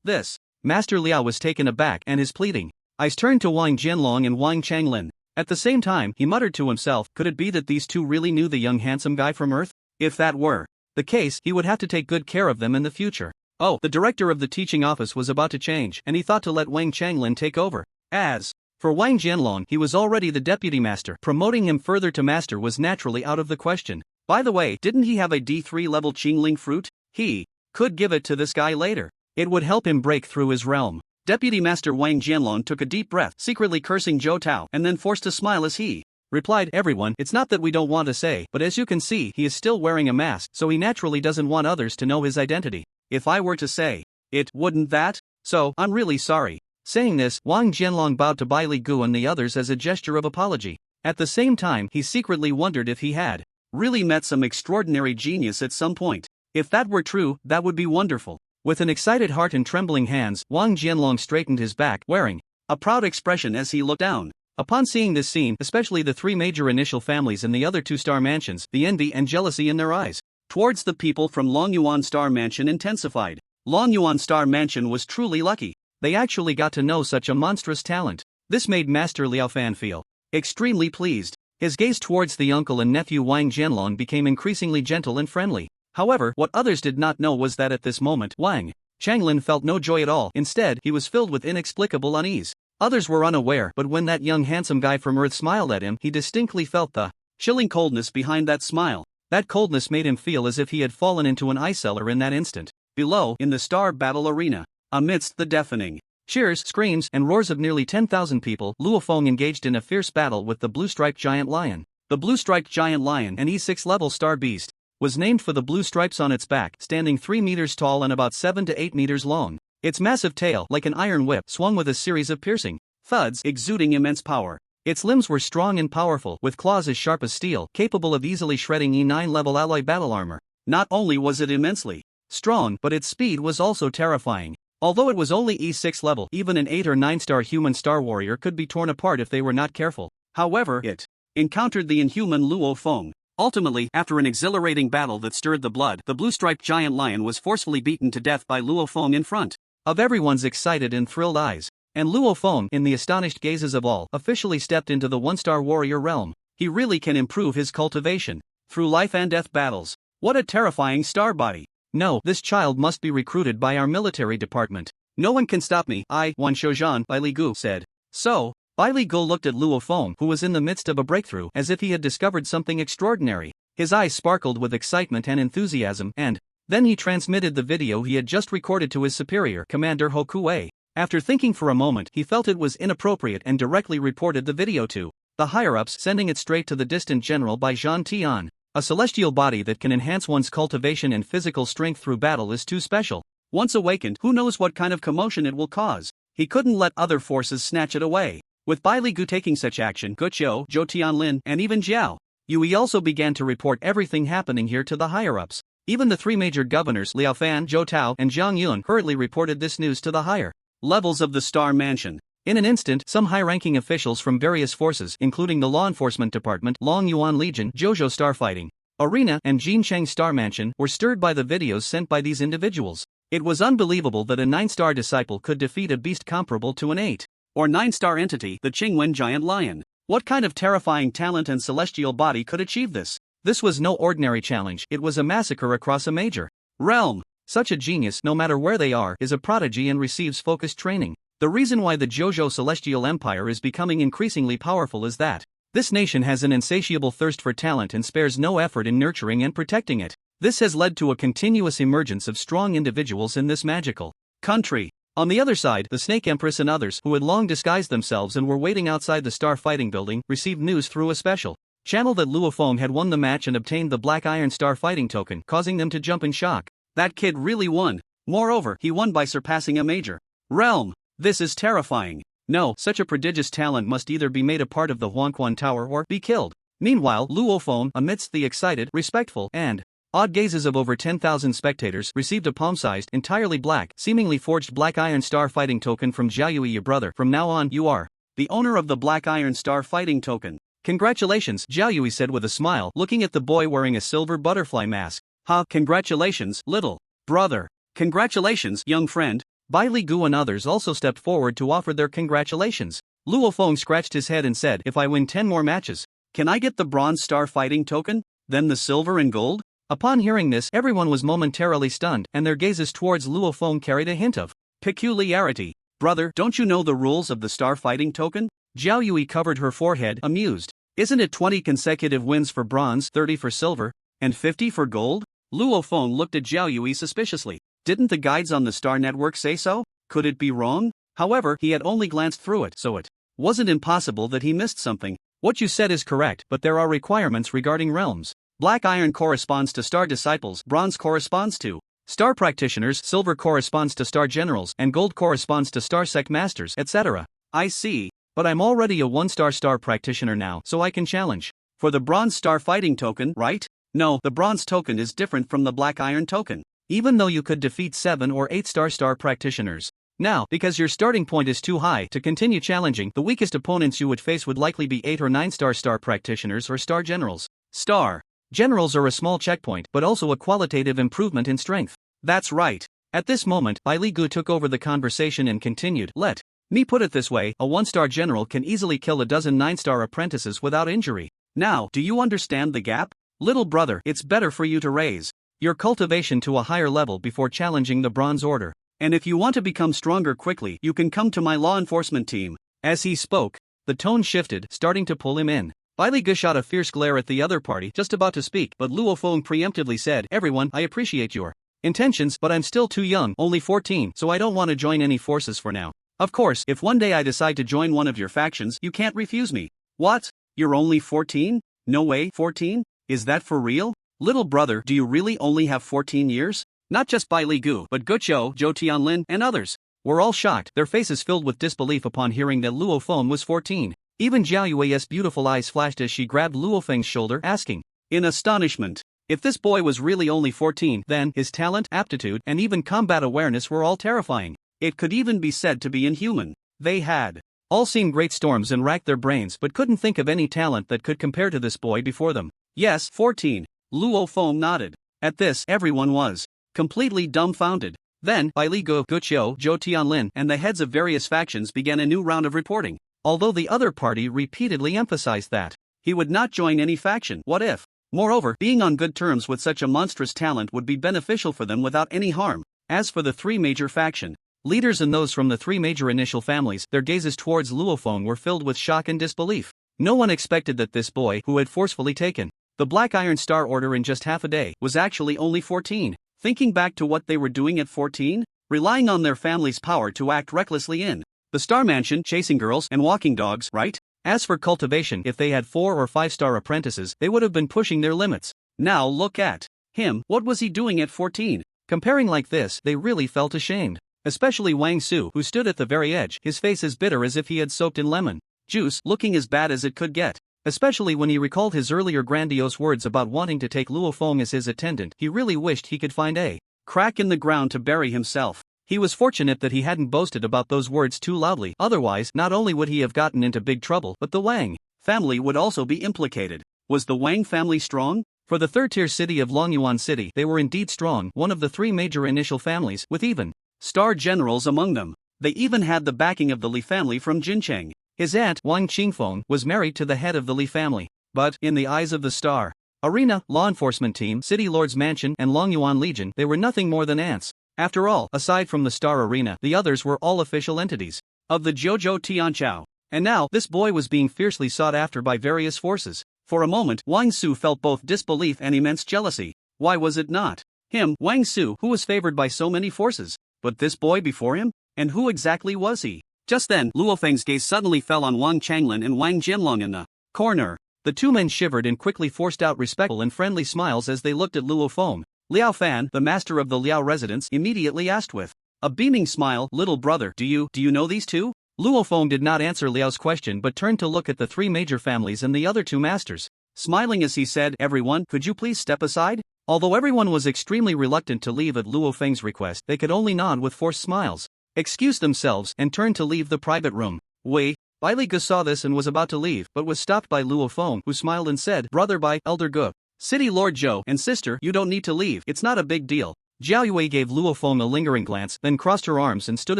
[SPEAKER 1] This. Master Liao was taken aback and his pleading eyes turned to Wang Jianlong and Wang Changlin. At the same time, he muttered to himself, could it be that these two really knew the young handsome guy from Earth? If that were the case, he would have to take good care of them in the future. Oh, the director of the teaching office was about to change, and he thought to let Wang Changlin take over. As for Wang Jianlong, he was already the deputy master. Promoting him further to master was naturally out of the question. By the way, didn't he have a D3 level Qingling fruit? He could give it to this guy later. It would help him break through his realm. Deputy Master Wang Jianlong took a deep breath, secretly cursing Zhou Tao, and then forced a smile as he replied, everyone, it's not that we don't want to say, but as you can see, he is still wearing a mask, so he naturally doesn't want others to know his identity. If I were to say it, wouldn't that? So, I'm really sorry. Saying this, Wang Jianlong bowed to Bai Li Gu and the others as a gesture of apology. At the same time, he secretly wondered if he had really met some extraordinary genius at some point. If that were true, that would be wonderful. With an excited heart and trembling hands, Wang Jianlong straightened his back, wearing a proud expression as he looked down. Upon seeing this scene, especially the three major initial families and the other two star mansions, the envy and jealousy in their eyes towards the people from Long Yuan Star Mansion intensified. Long Yuan Star Mansion was truly lucky. They actually got to know such a monstrous talent. This made Master Liao Fan feel extremely pleased. His gaze towards the uncle and nephew Wang Jianlong became increasingly gentle and friendly. However, what others did not know was that at this moment, Wang Changlin felt no joy at all. Instead, he was filled with inexplicable unease. Others were unaware, but when that young handsome guy from Earth smiled at him, he distinctly felt the chilling coldness behind that smile. That coldness made him feel as if he had fallen into an ice cellar in that instant. Below, in the star battle arena, amidst the deafening cheers, screams, and roars of nearly 10,000 people, Luo Feng engaged in a fierce battle with the blue-striped giant lion. The blue-striped giant lion, an E6 level star beast, was named for the blue stripes on its back, standing 3 meters tall and about 7 to 8 meters long. Its massive tail, like an iron whip, swung with a series of piercing thuds, exuding immense power. Its limbs were strong and powerful, with claws as sharp as steel, capable of easily shredding E9 level alloy battle armor. Not only was it immensely strong, but its speed was also terrifying. Although it was only E6 level, even an 8 or 9-star human star warrior could be torn apart if they were not careful. However, it encountered the inhuman Luo Feng. Ultimately, after an exhilarating battle that stirred the blood, the blue-striped giant lion was forcefully beaten to death by Luo Feng in front of everyone's excited and thrilled eyes. And Luo Feng, in the astonished gazes of all, officially stepped into the 1-star warrior realm. He really can improve his cultivation through life and death battles. What a terrifying star body. No, this child must be recruited by our military department. No one can stop me, Wan Shoujan, Bai Li Gu said. So, Bai Li Gu looked at Luo Feng, who was in the midst of a breakthrough, as if he had discovered something extraordinary. His eyes sparkled with excitement and enthusiasm, and then he transmitted the video he had just recorded to his superior, Commander Hokue. After thinking for a moment, he felt it was inappropriate and directly reported the video to the higher-ups, sending it straight to the distant general by Zhang Tian. A celestial body that can enhance one's cultivation and physical strength through battle is too special. Once awakened, who knows what kind of commotion it will cause. He couldn't let other forces snatch it away. With Bai Li Gu taking such action, Guqiu, Zhou Tianlin, and even Jiao Yui also began to report everything happening here to the higher-ups. Even the 3 major governors, Liao Fan, Zhou Tao, and Zhang Yun, hurriedly reported this news to the higher levels of the Star Mansion. In an instant, some high-ranking officials from various forces, including the Law Enforcement Department, Long Yuan Legion, Zhouzhou Starfighting Arena, and Jincheng Star Mansion, were stirred by the videos sent by these individuals. It was unbelievable that a 9-star disciple could defeat a beast comparable to an 8 or 9-star entity, the Qingwen Giant Lion. What kind of terrifying talent and celestial body could achieve this? This was no ordinary challenge, it was a massacre across a major realm. Such a genius, no matter where they are, is a prodigy and receives focused training. The reason why the Zhouzhou Celestial Empire is becoming increasingly powerful is that this nation has an insatiable thirst for talent and spares no effort in nurturing and protecting it. This has led to a continuous emergence of strong individuals in this magical country. On the other side, the Snake Empress and others, who had long disguised themselves and were waiting outside the Star Fighting Building, received news through a special channel that Luo Feng had won the match and obtained the Black Iron Star Fighting Token, causing them to jump in shock. That kid really won. Moreover, he won by surpassing a major realm. This is terrifying. No, such a prodigious talent must either be made a part of the Huangquan Tower or be killed. Meanwhile, Luo Feng, amidst the excited, respectful, and odd gazes of over 10,000 spectators, received a palm-sized, entirely black, seemingly forged Black Iron Star Fighting Token from Jiao Yui. Your brother, from now on, you are the owner of the Black Iron Star Fighting Token. Congratulations, Jiao Yui said with a smile, looking at the boy wearing a silver butterfly mask. Ha, congratulations, little brother. Congratulations, young friend. Bai Li Gu and others also stepped forward to offer their congratulations. Luo Feng scratched his head and said, if I win 10 more matches, can I get the Bronze Star Fighting Token? Then the silver and gold? Upon hearing this, everyone was momentarily stunned, and their gazes towards Luo Feng carried a hint of peculiarity. Brother, don't you know the rules of the Star Fighting Token? Jiao Yui covered her forehead, amused. Isn't it 20 consecutive wins for bronze, 30 for silver, and 50 for gold? Luo Feng looked at Jiao Yui suspiciously. Didn't the guides on the Star Network say so? Could it be wrong? However, he had only glanced through it, so it wasn't impossible that he missed something. What you said is correct, but there are requirements regarding realms. Black Iron corresponds to Star Disciples, Bronze corresponds to Star Practitioners, Silver corresponds to Star Generals, and Gold corresponds to Star Sect Masters, etc. I see, but I'm already a 1-star Star Practitioner now, so I can challenge for the Bronze Star Fighting Token, right? No, the Bronze Token is different from the Black Iron Token. Even though you could defeat 7 or 8-star Star Practitioners. Now, because your starting point is too high to continue challenging, the weakest opponents you would face would likely be 8 or 9-star Star Practitioners or Star Generals. Star Generals are a small checkpoint, but also a qualitative improvement in strength. That's right. At this moment, Bai Li Gu took over the conversation and continued, let me put it this way, a 1-star general can easily kill a dozen 9-star apprentices without injury. Now, do you understand the gap? Little brother, it's better for you to raise your cultivation to a higher level before challenging the Bronze Order. And if you want to become stronger quickly, you can come to my law enforcement team. As he spoke, the tone shifted, starting to pull him in. Bai Li Gu shot a fierce glare at the other party, just about to speak, but Luo Feng preemptively said, everyone, I appreciate your intentions, but I'm still too young, only 14, so I don't want to join any forces for now. Of course, if one day I decide to join one of your factions, you can't refuse me. What? You're only 14? No way, 14? Is that for real? Little brother, do you really only have 14 years? Not just Bai Li Gu, but Guqiu, Zhou Tianlin, and others were all shocked, their faces filled with disbelief upon hearing that Luo Feng was 14. Even Jiao Yui's beautiful eyes flashed as she grabbed Luo Feng's shoulder, asking, in astonishment, if this boy was really only 14, then his talent, aptitude, and even combat awareness were all terrifying. It could even be said to be inhuman. They had all seen great storms and racked their brains but couldn't think of any talent that could compare to this boy before them. Yes, 14. Luo Feng nodded. At this, everyone was completely dumbfounded. Then, Bai Li Guo, Guqiu, Zhou Tianlin, and the heads of various factions began a new round of reporting. Although the other party repeatedly emphasized that he would not join any faction. What if? Moreover, being on good terms with such a monstrous talent would be beneficial for them without any harm. As for the three major faction leaders and those from the three major initial families, their gazes towards Luo Feng were filled with shock and disbelief. No one expected that this boy, who had forcefully taken the Black Iron Star Order in just half a day, was actually only 14. Thinking back to what they were doing at 14, relying on their family's power to act recklessly in the Star Mansion, chasing girls and walking dogs, right? As for cultivation, if they had 4 or 5-star apprentices, they would have been pushing their limits. Now look at him, what was he doing at 14? Comparing like this, they really felt ashamed. Especially Wang Su, who stood at the very edge, his face as bitter as if he had soaked in lemon juice, looking as bad as it could get. Especially when he recalled his earlier grandiose words about wanting to take Luo Feng as his attendant, he really wished he could find a crack in the ground to bury himself. He was fortunate that he hadn't boasted about those words too loudly, otherwise, not only would he have gotten into big trouble, but the Wang family would also be implicated. Was the Wang family strong? For the third-tier city of Longyuan City, they were indeed strong, one of the three major initial families, with even star generals among them. They even had the backing of the Li family from Jincheng. His aunt, Wang Qingfeng, was married to the head of the Li family. But, in the eyes of the Star Arena, Law Enforcement Team, City Lord's Mansion, and Longyuan Legion, they were nothing more than ants. After all, aside from the Star Arena, the others were all official entities of the Zhouzhou Tianqiao. And now, this boy was being fiercely sought after by various forces. For a moment, Wang Su felt both disbelief and immense jealousy. Why was it not him, Wang Su, who was favored by so many forces? But this boy before him? And who exactly was he? Just then, Luo Feng's gaze suddenly fell on Wang Changlin and Wang Jinlong in the corner. The two men shivered and quickly forced out respectful and friendly smiles as they looked at Luo Feng. Liao Fan, the master of the Liao residence, immediately asked with a beaming smile, "Little brother, do you know these two?" Luo Feng did not answer Liao's question but turned to look at the three major families and the other two masters. Smiling as he said, "Everyone, could you please step aside?" Although everyone was extremely reluctant to leave at Luo Feng's request, they could only nod with forced smiles, excused themselves, and turned to leave the private room. Wei, Bai Li Gu saw this and was about to leave, but was stopped by Luo Feng, who smiled and said, "Brother Bai, Elder Gu, City Lord Zhou, and sister, you don't need to leave, it's not a big deal." Jiao Yue gave Luo Feng a lingering glance, then crossed her arms and stood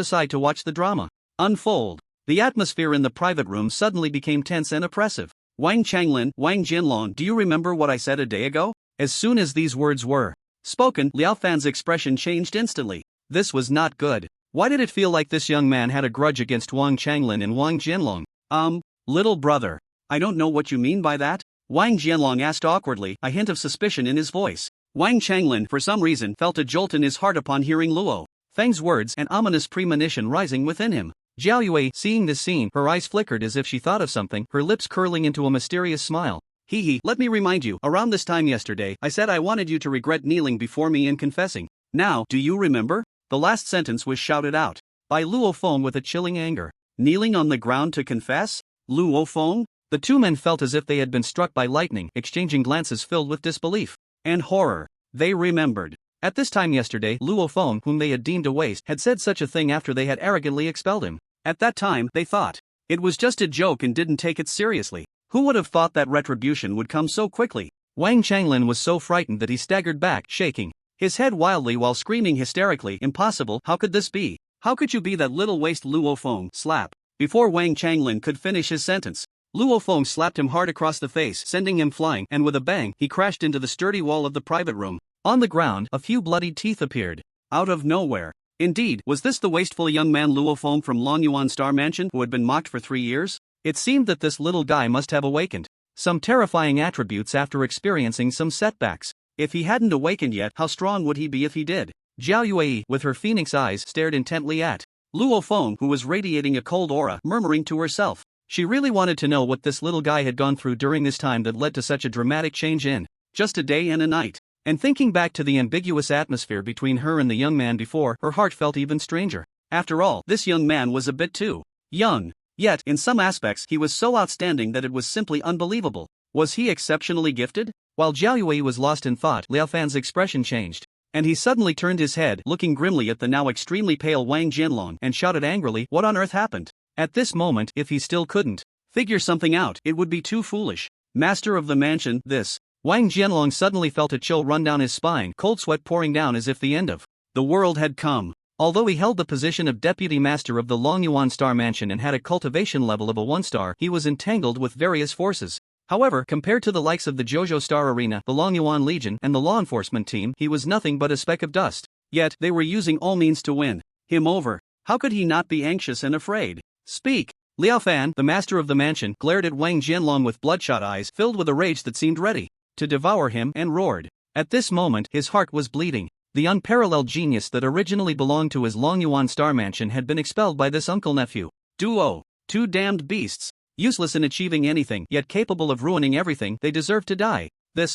[SPEAKER 1] aside to watch the drama unfold. The atmosphere in the private room suddenly became tense and oppressive. "Wang Changlin, Wang Jinlong, do you remember what I said a day ago?" As soon as these words were spoken, Liao Fan's expression changed instantly. This was not good. Why did it feel like this young man had a grudge against Wang Changlin and Wang Jinlong? Little brother, I don't know what you mean by that," Wang Jianlong asked awkwardly, a hint of suspicion in his voice. Wang Changlin, for some reason, felt a jolt in his heart upon hearing Luo Feng's words, an ominous premonition rising within him. Jiao Yue, seeing this scene, her eyes flickered as if she thought of something, her lips curling into a mysterious smile. "Hee, let me remind you, around this time yesterday, I said I wanted you to regret kneeling before me and confessing. Now, do you remember?" The last sentence was shouted out by Luo Feng with a chilling anger. "Kneeling on the ground to confess? Luo Feng?" The two men felt as if they had been struck by lightning, exchanging glances filled with disbelief and horror. They remembered. At this time yesterday, Luo Feng, whom they had deemed a waste, had said such a thing after they had arrogantly expelled him. At that time, they thought it was just a joke and didn't take it seriously. Who would have thought that retribution would come so quickly? Wang Changlin was so frightened that he staggered back, shaking his head wildly while screaming hysterically, "Impossible, how could this be? How could you be that little waste?" Luo Feng slap. Before Wang Changlin could finish his sentence, Luo Feng slapped him hard across the face, sending him flying, and with a bang, he crashed into the sturdy wall of the private room. On the ground, a few bloodied teeth appeared out of nowhere. Indeed, was this the wasteful young man Luo Feng from Longyuan Star Mansion who had been mocked for 3 years? It seemed that this little guy must have awakened some terrifying attributes after experiencing some setbacks. If he hadn't awakened yet, how strong would he be if he did? Jiao Yue, with her phoenix eyes, stared intently at Luo Feng, who was radiating a cold aura, murmuring to herself. She really wanted to know what this little guy had gone through during this time that led to such a dramatic change in just a day and a night. And thinking back to the ambiguous atmosphere between her and the young man before, her heart felt even stranger. After all, this young man was a bit too young. Yet, in some aspects, he was so outstanding that it was simply unbelievable. Was he exceptionally gifted? While Jiao Yue was lost in thought, Liao Fan's expression changed. And he suddenly turned his head, looking grimly at the now extremely pale Wang Jianlong, and shouted angrily, "What on earth happened?" At this moment, if he still couldn't figure something out, it would be too foolish. Master of the mansion, this. Wang Jianlong suddenly felt a chill run down his spine, cold sweat pouring down as if the end of the world had come. Although he held the position of deputy master of the Longyuan Star Mansion and had a cultivation level of a 1-star, he was entangled with various forces. However, compared to the likes of the Jojo Star Arena, the Longyuan Legion, and the law enforcement team, he was nothing but a speck of dust. Yet, they were using all means to win him over. How could he not be anxious and afraid? Speak! Liao Fan, the master of the mansion, glared at Wang Jianlong with bloodshot eyes filled with a rage that seemed ready to devour him, and roared. At this moment, his heart was bleeding. The unparalleled genius that originally belonged to his Longyuan Star Mansion had been expelled by this uncle-nephew duo. Two damned beasts. Useless in achieving anything, yet capable of ruining everything, they deserved to die.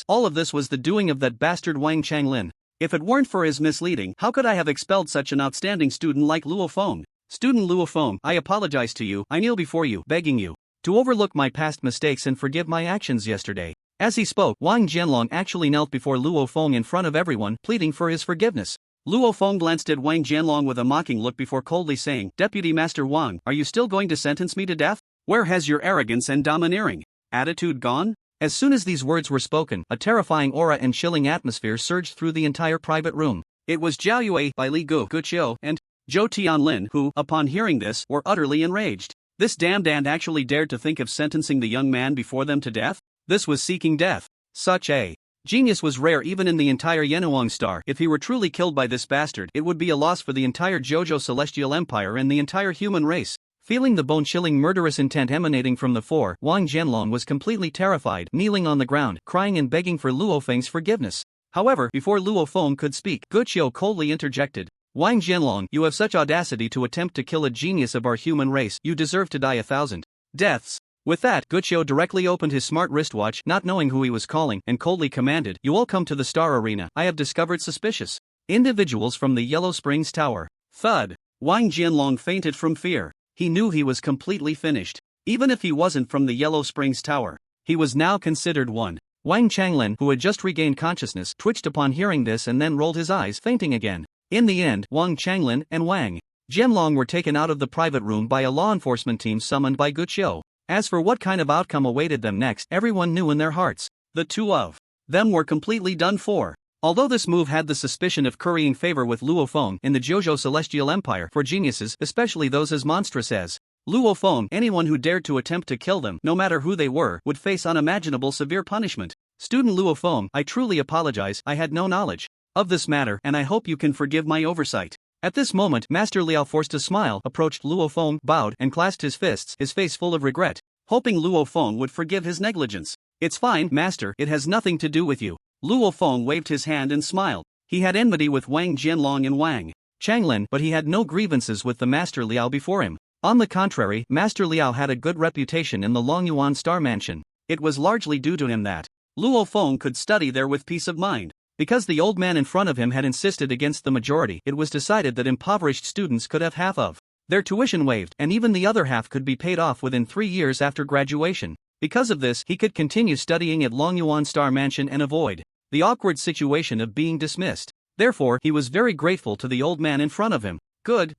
[SPEAKER 1] All of this was the doing of that bastard Wang Changlin. If it weren't for his misleading, how could I have expelled such an outstanding student like Luo Feng? Student Luo Feng, I apologize to you. I kneel before you, begging you to overlook my past mistakes and forgive my actions yesterday. As he spoke, Wang Jianlong actually knelt before Luo Feng in front of everyone, pleading for his forgiveness. Luo Feng glanced at Wang Jianlong with a mocking look before coldly saying, "Deputy Master Wang, are you still going to sentence me to death? Where has your arrogance and domineering attitude gone?" As soon as these words were spoken, a terrifying aura and chilling atmosphere surged through the entire private room. It was Zhao Yue, Bai Li Gu, Gu Qiu, and Zhou Tianlin who, upon hearing this, were utterly enraged. This damned ant actually dared to think of sentencing the young man before them to death? This was seeking death. Such a genius was rare even in the entire Yenuang Star. If he were truly killed by this bastard, it would be a loss for the entire Jojo Celestial Empire and the entire human race. Feeling the bone-chilling murderous intent emanating from the four, Wang Jianlong was completely terrified, kneeling on the ground, crying and begging for Luo Feng's forgiveness. However, before Luo Feng could speak, Gu Qiu coldly interjected. "Wang Jianlong, you have such audacity to attempt to kill a genius of our human race. You deserve to die 1,000 deaths." With that, Gu Qiu directly opened his smart wristwatch, not knowing who he was calling, and coldly commanded, "You all come to the Star Arena. I have discovered suspicious individuals from the Yellow Springs Tower." Thud. Wang Jianlong fainted from fear. He knew he was completely finished. Even if he wasn't from the Yellow Springs Tower, he was now considered one. Wang Changlin, who had just regained consciousness, twitched upon hearing this and then rolled his eyes, fainting again. In the end, Wang Changlin and Wang Jianlong were taken out of the private room by a law enforcement team summoned by Gu Qiu. As for what kind of outcome awaited them next, everyone knew in their hearts. The two of them were completely done for. Although this move had the suspicion of currying favor with Luo Feng in the Jojo Celestial Empire, for geniuses, especially those as monstrous as Luo Feng, anyone who dared to attempt to kill them, no matter who they were, would face unimaginable severe punishment. Student Luo Feng, I truly apologize. I had no knowledge of this matter, and I hope you can forgive my oversight. At this moment, Master Liao forced a smile, approached Luo Feng, bowed, and clasped his fists, his face full of regret, hoping Luo Feng would forgive his negligence. "It's fine, Master, it has nothing to do with you." Luo Feng waved his hand and smiled. He had enmity with Wang Jianlong and Wang Changlin, but he had no grievances with the Master Liao before him. On the contrary, Master Liao had a good reputation in the Longyuan Star Mansion. It was largely due to him that Luo Feng could study there with peace of mind. Because the old man in front of him had insisted against the majority, it was decided that impoverished students could have half of their tuition waived, and even the other half could be paid off within 3 years after graduation. Because of this, he could continue studying at Longyuan Star Mansion and avoid the awkward situation of being dismissed. Therefore, he was very grateful to the old man in front of him. Good.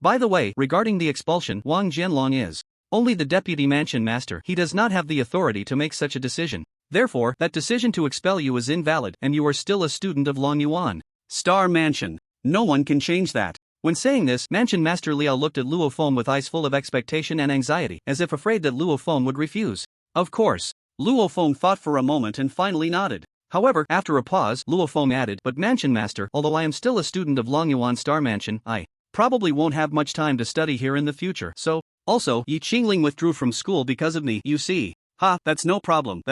[SPEAKER 1] By the way, regarding the expulsion, Wang Jianlong is only the deputy mansion master. He does not have the authority to make such a decision. Therefore, that decision to expel you is invalid, and you are still a student of Longyuan Star Mansion. No one can change that. When saying this, Mansion Master Liao looked at Luo Feng with eyes full of expectation and anxiety, as if afraid that Luo Feng would refuse. Of course. Luo Feng thought for a moment and finally nodded. However, after a pause, Luo Feng added, "But Mansion Master, although I am still a student of Longyuan Star Mansion, I probably won't have much time to study here in the future, so, also, Yi Qingling withdrew from school because of me, you see." "Ha, that's no problem.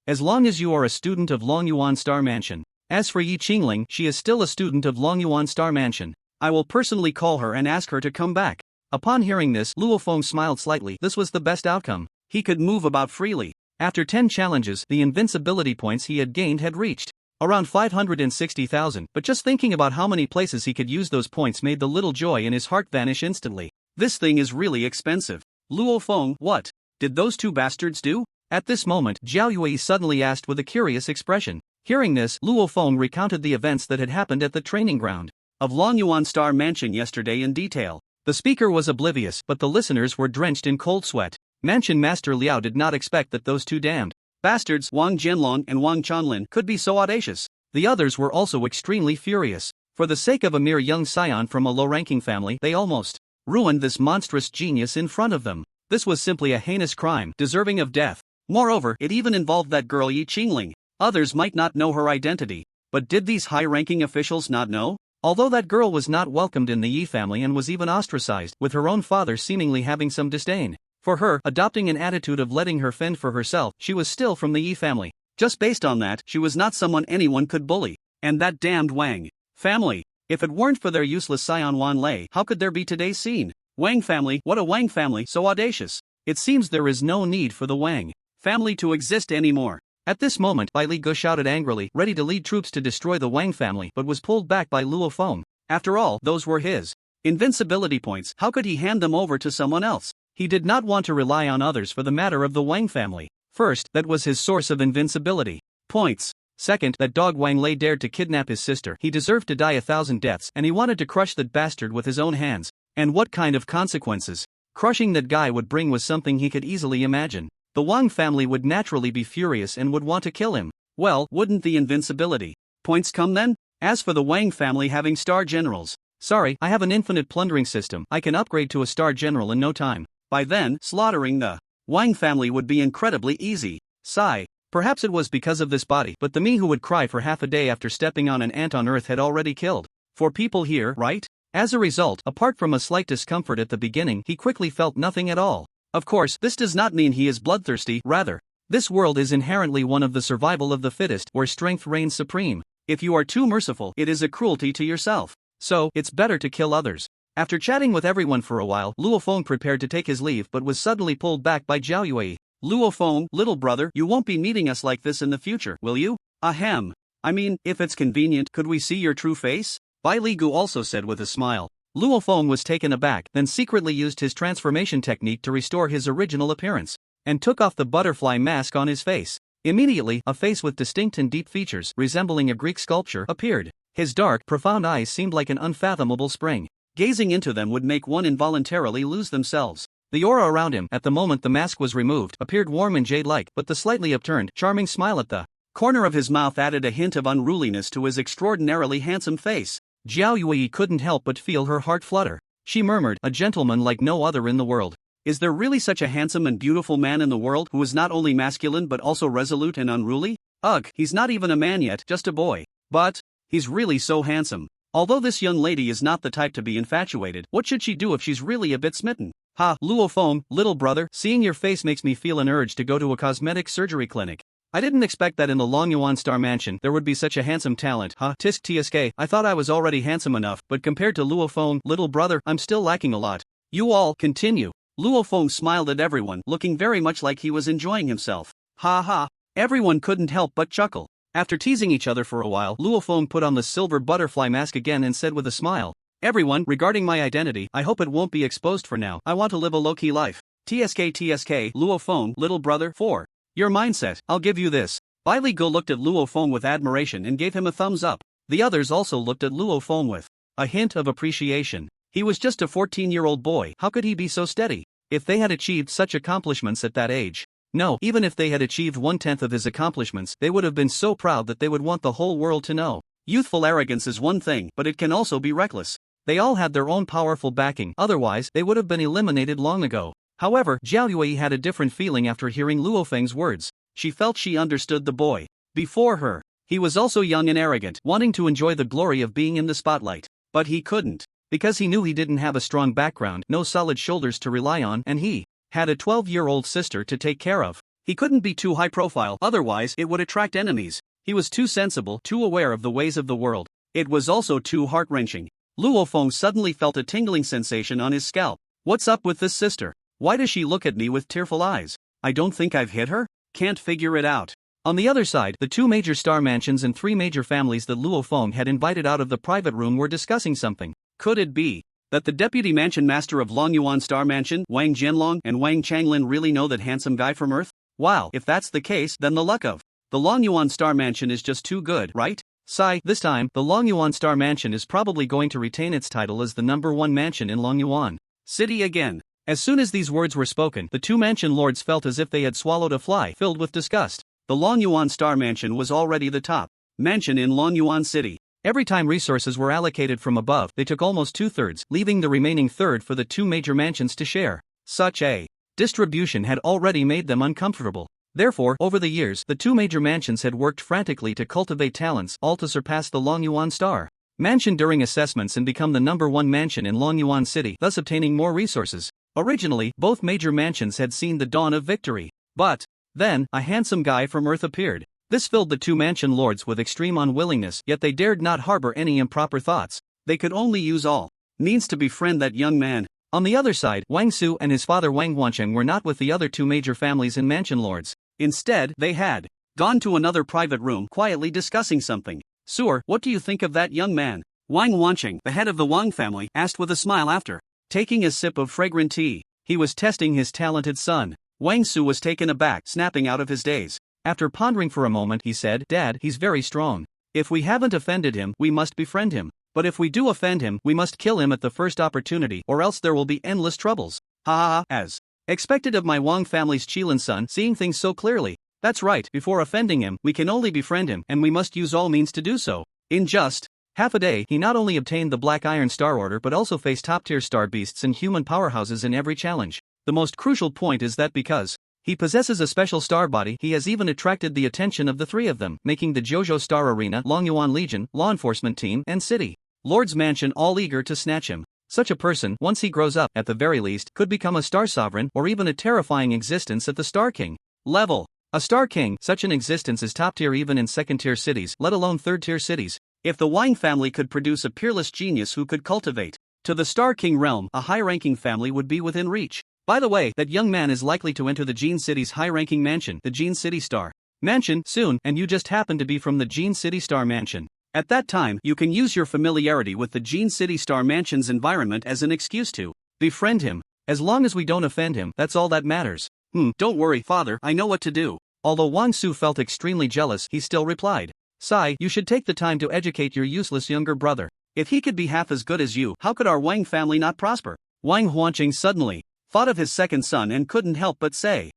[SPEAKER 1] As long as you are a student of Longyuan Star Mansion. As for Yi Qingling, she is still a student of Longyuan Star Mansion. I will personally call her and ask her to come back." Upon hearing this, Luo Feng smiled slightly. This was the best outcome. He could move about freely. After 10 challenges, the invincibility points he had gained had reached around 560,000, but just thinking about how many places he could use those points made the little joy in his heart vanish instantly. This thing is really expensive. Luo Feng, what did those two bastards do? At this moment, Zhao Yue suddenly asked with a curious expression. Hearing this, Luo Feng recounted the events that had happened at the training ground of Longyuan Star Mansion yesterday in detail. The speaker was oblivious, but the listeners were drenched in cold sweat. Mansion Master Liao did not expect that those two damned bastards, Wang Jianlong and Wang Chanlin, could be so audacious. The others were also extremely furious. For the sake of a mere young scion from a low-ranking family, they almost ruined this monstrous genius in front of them. This was simply a heinous crime, deserving of death. Moreover, it even involved that girl Yi Qingling. Others might not know her identity. But did these high-ranking officials not know? Although that girl was not welcomed in the Yi family and was even ostracized, with her own father seemingly having some disdain for her, adopting an attitude of letting her fend for herself, she was still from the Yi family. Just based on that, she was not someone anyone could bully. And that damned Wang family. If it weren't for their useless scion Wan Lei, how could there be today's scene? Wang family, what a Wang family, so audacious. It seems there is no need for the Wang family to exist anymore. At this moment, Bai Li Gu shouted angrily, ready to lead troops to destroy the Wang family, but was pulled back by Luo Feng. After all, those were his invincibility points. How could he hand them over to someone else? He did not want to rely on others for the matter of the Wang family. First, that was his source of invincibility points. Second, that dog Wang Lei dared to kidnap his sister. He deserved to die 1,000 deaths, and he wanted to crush that bastard with his own hands. And what kind of consequences crushing that guy would bring was something he could easily imagine. The Wang family would naturally be furious and would want to kill him. Well, wouldn't the invincibility points come then? As for the Wang family having star generals, sorry, I have an infinite plundering system. I can upgrade to a star general in no time. By then, slaughtering the Wang family would be incredibly easy. Sigh. Perhaps it was because of this body, but the me who would cry for half a day after stepping on an ant on Earth had already killed 4 people here, right? As a result, apart from a slight discomfort at the beginning, he quickly felt nothing at all. Of course, this does not mean he is bloodthirsty, rather, this world is inherently one of the survival of the fittest, where strength reigns supreme. If you are too merciful, it is a cruelty to yourself. So, it's better to kill others. After chatting with everyone for a while, Luo Feng prepared to take his leave but was suddenly pulled back by Zhao Yue. Luo Feng, little brother, you won't be meeting us like this in the future, will you? Ahem. I mean, if it's convenient, could we see your true face? Bai Li Gu also said with a smile. Luo Feng was taken aback, then secretly used his transformation technique to restore his original appearance, and took off the butterfly mask on his face. Immediately, a face with distinct and deep features, resembling a Greek sculpture, appeared. His dark, profound eyes seemed like an unfathomable spring. Gazing into them would make one involuntarily lose themselves. The aura around him, at the moment the mask was removed, appeared warm and jade-like, but the slightly upturned, charming smile at the corner of his mouth added a hint of unruliness to his extraordinarily handsome face. Zhao Yue couldn't help but feel her heart flutter. She murmured, a gentleman like no other in the world. Is there really such a handsome and beautiful man in the world who is not only masculine but also resolute and unruly? Ugh, he's not even a man yet, just a boy. But he's really so handsome. Although this young lady is not the type to be infatuated, what should she do if she's really a bit smitten? Ha, Luo Feng, little brother, seeing your face makes me feel an urge to go to a cosmetic surgery clinic. I didn't expect that in the Longyuan Star Mansion there would be such a handsome talent, huh? Tisk tsk, I thought I was already handsome enough, but compared to Luo Feng, little brother, I'm still lacking a lot. You all, continue. Luo Feng smiled at everyone, looking very much like he was enjoying himself. Ha ha. Everyone couldn't help but chuckle. After teasing each other for a while, Luo Feng put on the silver butterfly mask again and said with a smile, everyone, regarding my identity, I hope it won't be exposed for now. I want to live a low-key life. TSK, Luo Feng, little brother, 4. Your mindset, I'll give you this. Bai Li Gu looked at Luo Feng with admiration and gave him a thumbs up. The others also looked at Luo Feng with a hint of appreciation. He was just a 14-year-old boy, how could he be so steady? If they had achieved such accomplishments at that age. No, even if they had achieved 1/10 of his accomplishments, they would have been so proud that they would want the whole world to know. Youthful arrogance is one thing, but it can also be reckless. They all had their own powerful backing, otherwise, they would have been eliminated long ago. However, Zhao Yue had a different feeling after hearing Luo Feng's words. She felt she understood the boy before her. He was also young and arrogant, wanting to enjoy the glory of being in the spotlight. But he couldn't. Because he knew he didn't have a strong background, no solid shoulders to rely on, and he had a 12-year-old sister to take care of. He couldn't be too high profile, otherwise it would attract enemies. He was too sensible, too aware of the ways of the world. It was also too heart-wrenching. Luo Feng suddenly felt a tingling sensation on his scalp. What's up with this sister? Why does she look at me with tearful eyes? I don't think I've hit her? Can't figure it out. On the other side, the 2 major star mansions and 3 major families that Luo Feng had invited out of the private room were discussing something. Could it be that the deputy mansion master of Longyuan Star Mansion, Wang Jianlong, and Wang Changlin really know that handsome guy from Earth? Wow, if that's the case, then the luck of The Longyuan Star Mansion is just too good, right? Sigh, this time, the Longyuan Star Mansion is probably going to retain its title as the #1 mansion in Longyuan City again. As soon as these words were spoken, the two mansion lords felt as if they had swallowed a fly, filled with disgust. The Longyuan Star Mansion was already the top mansion in Longyuan City. Every time resources were allocated from above, they took almost 2/3, leaving the remaining third for the two major mansions to share. Such a distribution had already made them uncomfortable. Therefore, over the years, the two major mansions had worked frantically to cultivate talents, all to surpass the Longyuan Star Mansion during assessments and become the #1 mansion in Longyuan City, thus obtaining more resources. Originally, both major mansions had seen the dawn of victory. But then, a handsome guy from Earth appeared. This filled the two mansion lords with extreme unwillingness, yet they dared not harbor any improper thoughts. They could only use all means to befriend that young man. On the other side, Wang Su and his father Wang Huancheng were not with the other two major families and mansion lords. Instead, they had gone to another private room, quietly discussing something. Suor, what do you think of that young man? Wang Huancheng, the head of the Wang family, asked with a smile after taking a sip of fragrant tea. He was testing his talented son. Wang Su was taken aback, snapping out of his daze. After pondering for a moment, he said, "Dad, he's very strong. If we haven't offended him, we must befriend him. But if we do offend him, we must kill him at the first opportunity, or else there will be endless troubles." Ha ha ha, as expected of my Wang family's Qilin son, seeing things so clearly. That's right, before offending him, we can only befriend him, and we must use all means to do so. In just half a day, he not only obtained the Black Iron Star Order but also faced top-tier star beasts and human powerhouses in every challenge. The most crucial point is that because he possesses a special star body, he has even attracted the attention of the three of them, making the Jojo Star Arena, Longyuan Legion, Law Enforcement Team, and City Lord's Mansion all eager to snatch him. Such a person, once he grows up, at the very least, could become a star sovereign or even a terrifying existence at the Star King level. A Star King, such an existence is top-tier even in second-tier cities, let alone third-tier cities. If the Wang family could produce a peerless genius who could cultivate to the Star King realm, a high-ranking family would be within reach. By the way, that young man is likely to enter the Gene City's high-ranking mansion, the Gene City Star Mansion, soon, and you just happen to be from the Gene City Star Mansion. At that time, you can use your familiarity with the Gene City Star Mansion's environment as an excuse to befriend him. As long as we don't offend him, that's all that matters. Don't worry, father, I know what to do. Although Wang Su felt extremely jealous, he still replied, "Sai, you should take the time to educate your useless younger brother. If he could be half as good as you, how could our Wang family not prosper?" Wang Huanqing suddenly thought of his second son and couldn't help but say,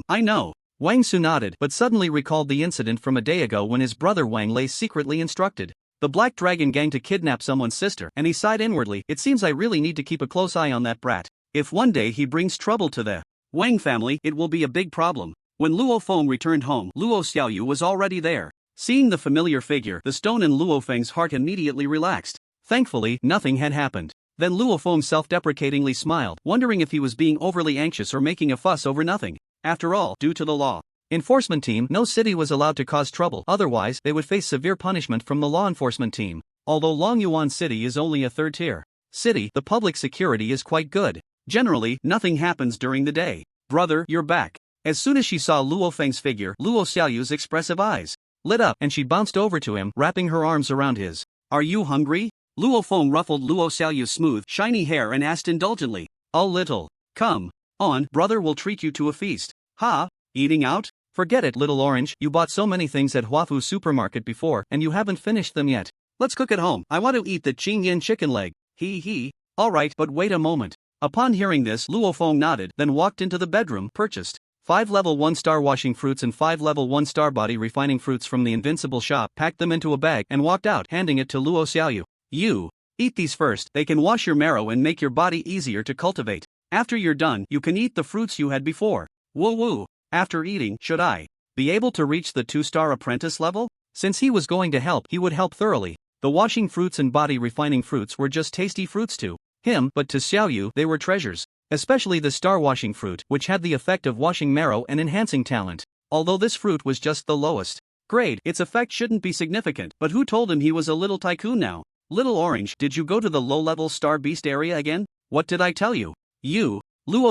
[SPEAKER 1] I know. Wang Su nodded, but suddenly recalled the incident from a day ago when his brother Wang Lei secretly instructed the Black Dragon gang to kidnap someone's sister, and he sighed inwardly. It seems I really need to keep a close eye on that brat. If one day he brings trouble to the Wang family, it will be a big problem. When Luo Feng returned home, Luo Xiaoyu was already there. Seeing the familiar figure, the stone in Luo Feng's heart immediately relaxed. Thankfully, nothing had happened. Then Luo Feng self-deprecatingly smiled, wondering if he was being overly anxious or making a fuss over nothing. After all, due to the law enforcement team, no city was allowed to cause trouble, otherwise they would face severe punishment from the law enforcement team. Although Longyuan City is only a third-tier city, the public security is quite good. Generally, nothing happens during the day. "Brother, you're back." As soon as she saw Luo Feng's figure, Luo Xiaoyu's expressive eyes lit up, and she bounced over to him, wrapping her arms around his. "Are you hungry?" Luo Feng ruffled Luo Xiaoyu's smooth, shiny hair and asked indulgently. "A little. Come on, brother will treat you to a feast." "Ha? Eating out? Forget it, little orange, you bought so many things at Huafu supermarket before, and you haven't finished them yet. Let's cook at home. I want to eat the Qingyan chicken leg. He. Alright, but wait a moment." Upon hearing this, Luo Feng nodded, then walked into the bedroom, purchased 5 level 1-star washing fruits and 5 level 1-star body refining fruits from the Invincible shop, packed them into a bag, and walked out, handing it to Luo Xiaoyu. "You eat these first, they can wash your marrow and make your body easier to cultivate. After you're done, you can eat the fruits you had before. Woo. After eating, should I be able to reach the 2-star apprentice level?" Since he was going to help, he would help thoroughly. The washing fruits and body refining fruits were just tasty fruits to him, but to Xiaoyu, they were treasures. Especially the star washing fruit, which had the effect of washing marrow and enhancing talent. Although this fruit was just the lowest grade, its effect shouldn't be significant, but who told him he was a little tycoon now? "Little orange, did you go to the low-level star beast area again? What did I tell you?" Luo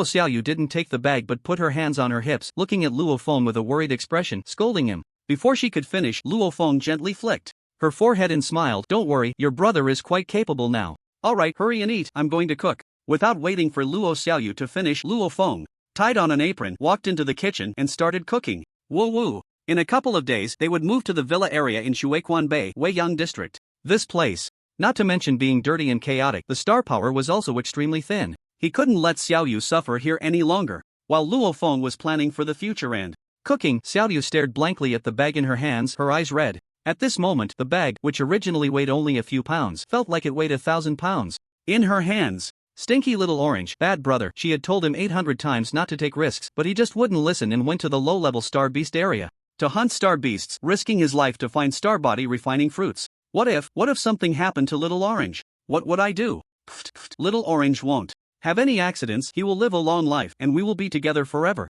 [SPEAKER 1] Xiaoyu didn't take the bag but put her hands on her hips, looking at Luo Feng with a worried expression, scolding him. Before she could finish, Luo Feng gently flicked her forehead and smiled. "Don't worry, your brother is quite capable now. Alright, hurry and eat, I'm going to cook." Without waiting for Luo Xiaoyu to finish, Luo Feng tied on an apron, walked into the kitchen, and started cooking. Woo. In a couple of days, they would move to the villa area in Shuequan Bay, Weiyang District. This place, not to mention being dirty and chaotic, the star power was also extremely thin. He couldn't let Xiaoyu suffer here any longer. While Luo Feng was planning for the future and cooking, Xiaoyu stared blankly at the bag in her hands, her eyes red. At this moment, the bag, which originally weighed only a few pounds, felt like it weighed 1,000 pounds. In her hands. Stinky little orange, bad brother. She had told him 800 times not to take risks, but he just wouldn't listen and went to the low-level star beast area to hunt star beasts, risking his life to find star body refining fruits. What if something happened to little orange? What would I do? Little orange won't have any accidents. He will live a long life and we will be together forever.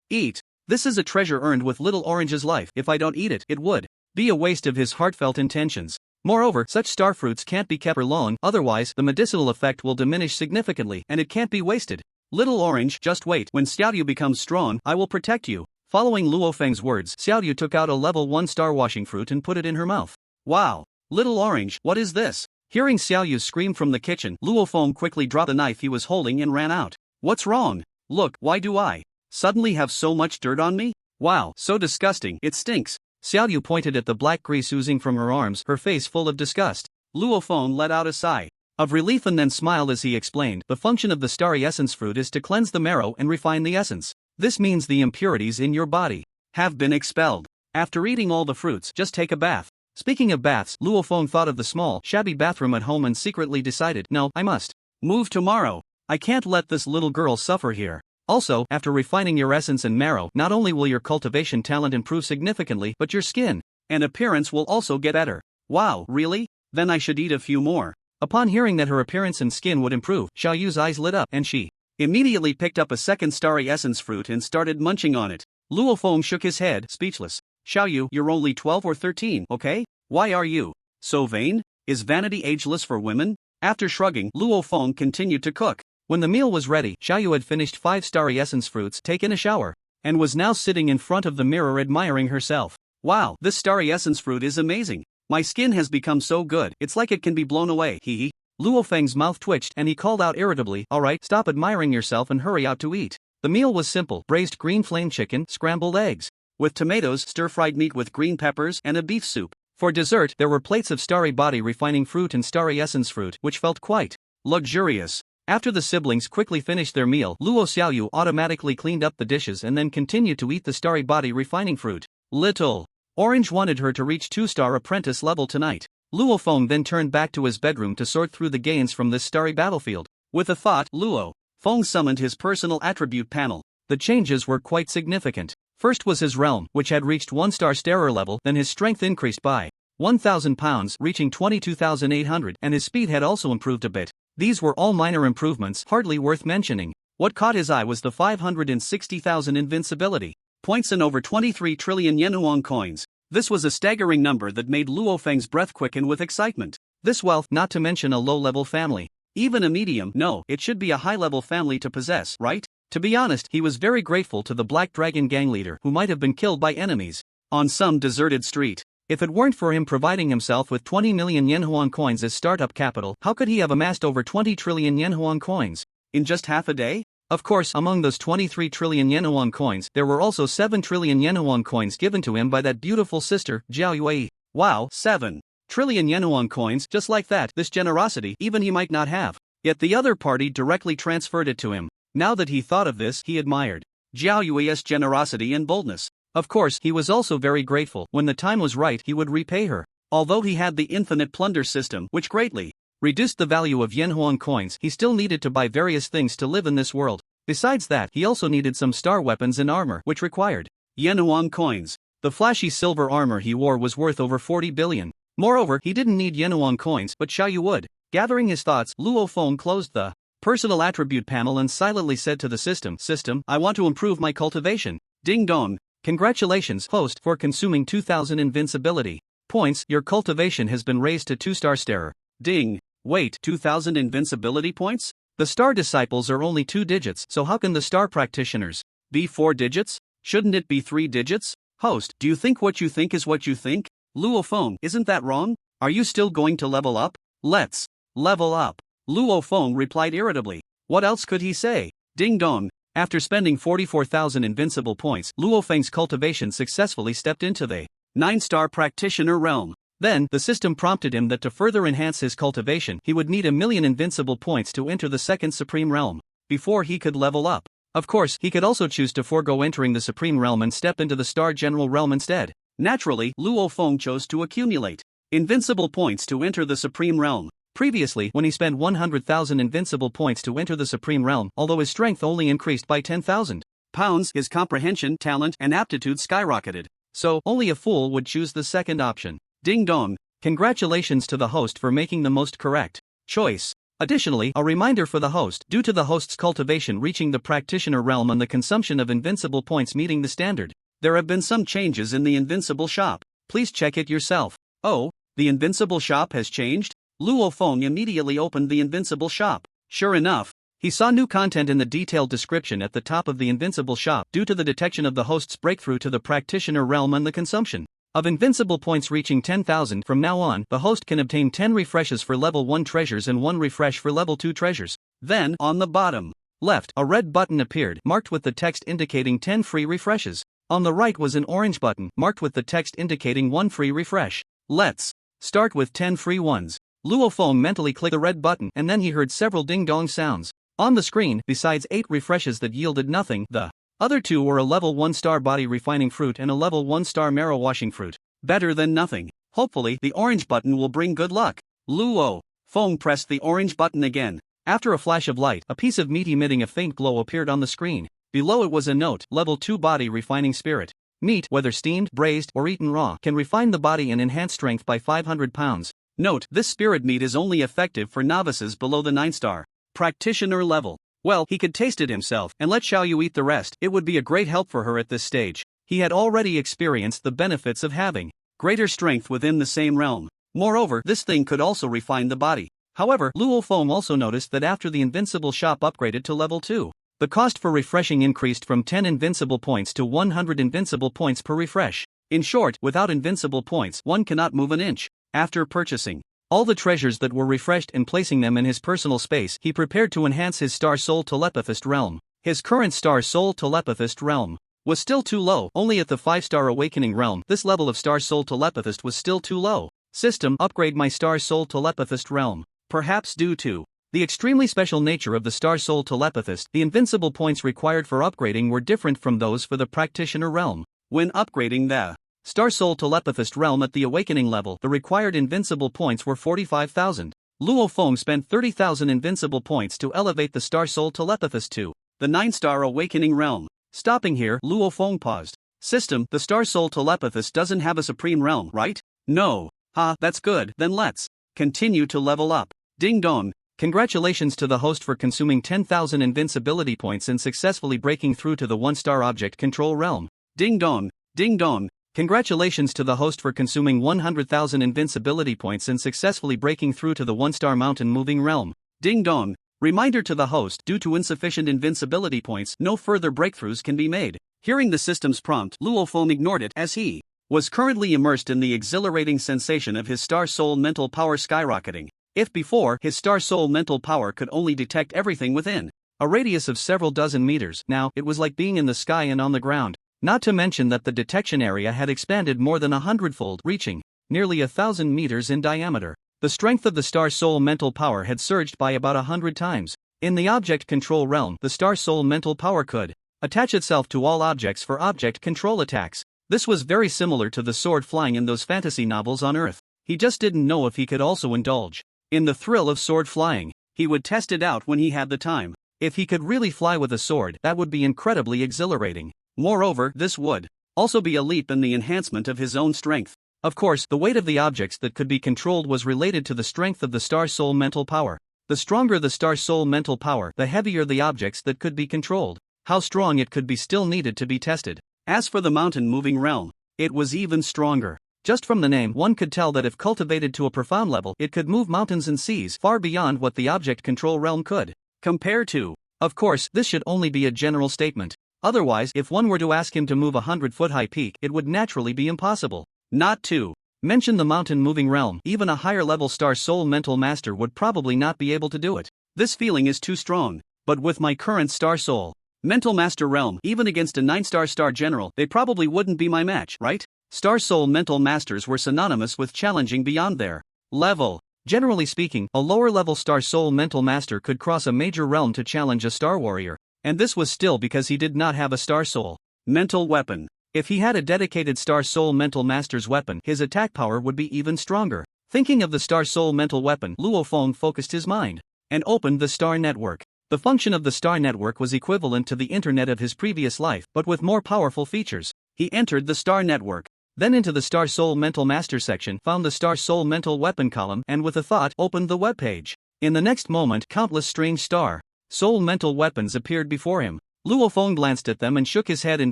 [SPEAKER 1] Eat. This is a treasure earned with little orange's life. If I don't eat it, it would be a waste of his heartfelt intentions. Moreover, such star fruits can't be kept for long, otherwise the medicinal effect will diminish significantly and it can't be wasted. Little orange, just wait. When Xiaoyu becomes strong, I will protect you. Following Luo Feng's words, Xiaoyu took out a level 1 star washing fruit and put it in her mouth. Wow! Little orange, what is this? Hearing Xiaoyu scream from the kitchen, Luo Feng quickly dropped the knife he was holding and ran out. What's wrong? Look, why do I suddenly have so much dirt on me? Wow, so disgusting, it stinks. Xiaoyu pointed at the black grease oozing from her arms, her face full of disgust. Luo Feng let out a sigh of relief and then smiled as he explained, the function of the starry essence fruit is to cleanse the marrow and refine the essence. This means the impurities in your body have been expelled. After eating all the fruits, just take a bath. Speaking of baths, Luo Feng thought of the small, shabby bathroom at home and secretly decided, no, I must move tomorrow. I can't let this little girl suffer here. Also, after refining your essence and marrow, not only will your cultivation talent improve significantly, but your skin and appearance will also get better. Wow, really? Then I should eat a few more. Upon hearing that her appearance and skin would improve, Xiaoyu's eyes lit up and she immediately picked up a second starry essence fruit and started munching on it. Luo Feng shook his head, speechless. Xiaoyu, you're only 12 or 13, okay? Why are you so vain? Is vanity ageless for women? After shrugging, Luo Feng continued to cook. When the meal was ready, Xiaoyu had finished 5 starry essence fruits, taken a shower, and was now sitting in front of the mirror admiring herself. Wow, this starry essence fruit is amazing. My skin has become so good, it's like it can be blown away, hee. Luo Feng's mouth twitched and he called out irritably, alright, stop admiring yourself and hurry out to eat. The meal was simple, braised green flame chicken, scrambled eggs, with tomatoes, stir-fried meat with green peppers, and a beef soup. For dessert, there were plates of starry body refining fruit and starry essence fruit, which felt quite luxurious. After the siblings quickly finished their meal, Luo Xiaoyu automatically cleaned up the dishes and then continued to eat the starry body refining fruit. Little Orange wanted her to reach 2-star apprentice level tonight. Luo Feng then turned back to his bedroom to sort through the gains from this starry battlefield. With a thought, Luo Feng summoned his personal attribute panel. The changes were quite significant. First was his realm, which had reached 1-star starer level, then his strength increased by 1,000 pounds, reaching 22,800, and his speed had also improved a bit. These were all minor improvements, hardly worth mentioning. What caught his eye was the 560,000 invincibility points and over 23 trillion Yenhuang coins. This was a staggering number that made Luo Feng's breath quicken with excitement. This wealth, not to mention a low-level family. Even a medium, no, it should be a high-level family to possess, right? To be honest, he was very grateful to the Black Dragon gang leader who might have been killed by enemies on some deserted street. If it weren't for him providing himself with 20 million Yenhuang coins as startup capital, how could he have amassed over 20 trillion Yenhuang coins in just half a day? Of course, among those 23 trillion Yenhuang coins, there were also 7 trillion Yenhuang coins given to him by that beautiful sister, Jiao Yue. Wow, 7 trillion Yenhuang coins, just like that. This generosity, even he might not have. Yet the other party directly transferred it to him. Now that he thought of this, he admired Jiao Yue's generosity and boldness. Of course, he was also very grateful. When the time was right, he would repay her. Although he had the infinite plunder system, which greatly reduced the value of Yenhuang coins, he still needed to buy various things to live in this world. Besides that, he also needed some star weapons and armor, which required Yenhuang coins. The flashy silver armor he wore was worth over 40 billion. Moreover, he didn't need Yenhuang coins, but Xiaoyu would. Gathering his thoughts, Luo Feng closed the personal attribute panel and silently said to the system, I want to improve my cultivation. Ding dong. Congratulations, host, for consuming 2,000 invincibility points. Your cultivation has been raised to 2-star starer. Ding. Wait, 2,000 invincibility points? The star disciples are only 2 digits, so how can the star practitioners be 4 digits? Shouldn't it be 3 digits? Host, do you think what you think is what you think? Luo Feng, isn't that wrong? Are you still going to level up? Let's level up. Luo Feng replied irritably. What else could he say? Ding dong. After spending 44,000 invincible points, Luo Feng's cultivation successfully stepped into the 9-star practitioner realm. Then, the system prompted him that to further enhance his cultivation, he would need 1,000,000 invincible points to enter the second supreme realm, before he could level up. Of course, he could also choose to forego entering the supreme realm and step into the star general realm instead. Naturally, Luo Feng chose to accumulate invincible points to enter the supreme realm. Previously, when he spent 100,000 invincible points to enter the supreme realm, although his strength only increased by 10,000 pounds, his comprehension, talent, and aptitude skyrocketed. So, only a fool would choose the second option. Ding dong. Congratulations to the host for making the most correct choice. Additionally, a reminder for the host: due to the host's cultivation reaching the practitioner realm and the consumption of invincible points meeting the standard, there have been some changes in the invincible shop. Please check it yourself. Oh, the invincible shop has changed? Luo Feng immediately opened the invincible shop. Sure enough, he saw new content in the detailed description at the top of the invincible shop. Due to the detection of the host's breakthrough to the practitioner realm and the consumption of invincible points reaching 10,000, from now on, the host can obtain 10 refreshes for level 1 treasures and 1 refresh for level 2 treasures. Then, on the bottom left, a red button appeared, marked with the text indicating 10 free refreshes. On the right was an orange button, marked with the text indicating 1 free refresh. Let's start with 10 free ones. Luo Feng mentally clicked the red button, and then he heard several ding-dong sounds. On the screen, besides 8 refreshes that yielded nothing, the other 2 were a level 1-star body refining fruit and a level 1-star marrow washing fruit. Better than nothing. Hopefully, the orange button will bring good luck. Luo Feng pressed the orange button again. After a flash of light, a piece of meat emitting a faint glow appeared on the screen. Below it was a note: level 2 body refining spirit. Meat, whether steamed, braised, or eaten raw, can refine the body and enhance strength by 500 pounds. Note: this spirit meat is only effective for novices below the 9-star practitioner level. Well, he could taste it himself, and let Xiaoyu eat the rest. It would be a great help for her at this stage. He had already experienced the benefits of having greater strength within the same realm. Moreover, this thing could also refine the body. However, Luo Feng also noticed that after the invincible shop upgraded to level 2, the cost for refreshing increased from 10 invincible points to 100 invincible points per refresh. In short, without invincible points, one cannot move an inch. After purchasing all the treasures that were refreshed and placing them in his personal space, he prepared to enhance his Star Soul Telepathist realm. His current Star Soul Telepathist realm was still too low. Only at the 5-star Awakening realm, this level of Star Soul Telepathist was still too low. System: upgrade my Star Soul Telepathist realm. Perhaps due to the extremely special nature of the Star Soul Telepathist, the invincible points required for upgrading were different from those for the Practitioner realm. When upgrading the Star Soul Telepathist realm at the Awakening level, the required invincible points were 45,000. Luo Feng spent 30,000 invincible points to elevate the Star Soul Telepathist to the 9-star Awakening realm. Stopping here, Luo Feng paused. System: the Star Soul Telepathist doesn't have a supreme realm, right? No. Ha, that's good. Then let's continue to level up. Ding dong. Congratulations to the host for consuming 10,000 invincibility points and successfully breaking through to the 1-star object control realm. Ding dong. Ding dong. Congratulations to the host for consuming 100,000 invincibility points and successfully breaking through to the 1-star mountain moving realm. Ding dong. Reminder to the host: due to insufficient invincibility points, no further breakthroughs can be made. Hearing the system's prompt, Luo Feng ignored it, as he was currently immersed in the exhilarating sensation of his Star Soul mental power skyrocketing. If before, his Star Soul mental power could only detect everything within a radius of several dozen meters, now it was like being in the sky and on the ground. Not to mention that the detection area had expanded more than 100-fold, reaching nearly 1,000 meters in diameter. The strength of the Star Soul mental power had surged by about 100 times. In the object control realm, the Star Soul mental power could attach itself to all objects for object control attacks. This was very similar to the sword flying in those fantasy novels on Earth. He just didn't know if he could also indulge in the thrill of sword flying. He would test it out when he had the time. If he could really fly with a sword, that would be incredibly exhilarating. Moreover, this would also be a leap in the enhancement of his own strength. Of course, the weight of the objects that could be controlled was related to the strength of the Star Soul mental power. The stronger the Star Soul mental power, the heavier the objects that could be controlled. How strong it could be still needed to be tested. As for the mountain-moving realm, it was even stronger. Just from the name, one could tell that if cultivated to a profound level, it could move mountains and seas far beyond what the object control realm could compare to. Of course, this should only be a general statement. Otherwise, if one were to ask him to move a 100-foot-high peak, it would naturally be impossible. Not to mention the mountain-moving realm, even a higher-level Star Soul mental master would probably not be able to do it. This feeling is too strong. But with my current Star Soul Mental Master Realm. Even against a 9-star Star General, they probably wouldn't be my match, right? Star Soul Mental Masters were synonymous with challenging beyond their level. Generally speaking, a lower-level Star Soul Mental Master could cross a major realm to challenge a Star Warrior, and this was still because he did not have a Star Soul Mental Weapon. If he had a dedicated Star Soul Mental Master's weapon, his attack power would be even stronger. Thinking of the Star Soul Mental Weapon, Luo Feng focused his mind and opened the Star Network. The function of the Star Network was equivalent to the internet of his previous life, but with more powerful features. He entered the Star Network, then into the Star Soul Mental Master section, found the Star Soul Mental Weapon column, and with a thought, opened the webpage. In the next moment, countless strange Star Soul Mental Weapons appeared before him. Luo Feng glanced at them and shook his head in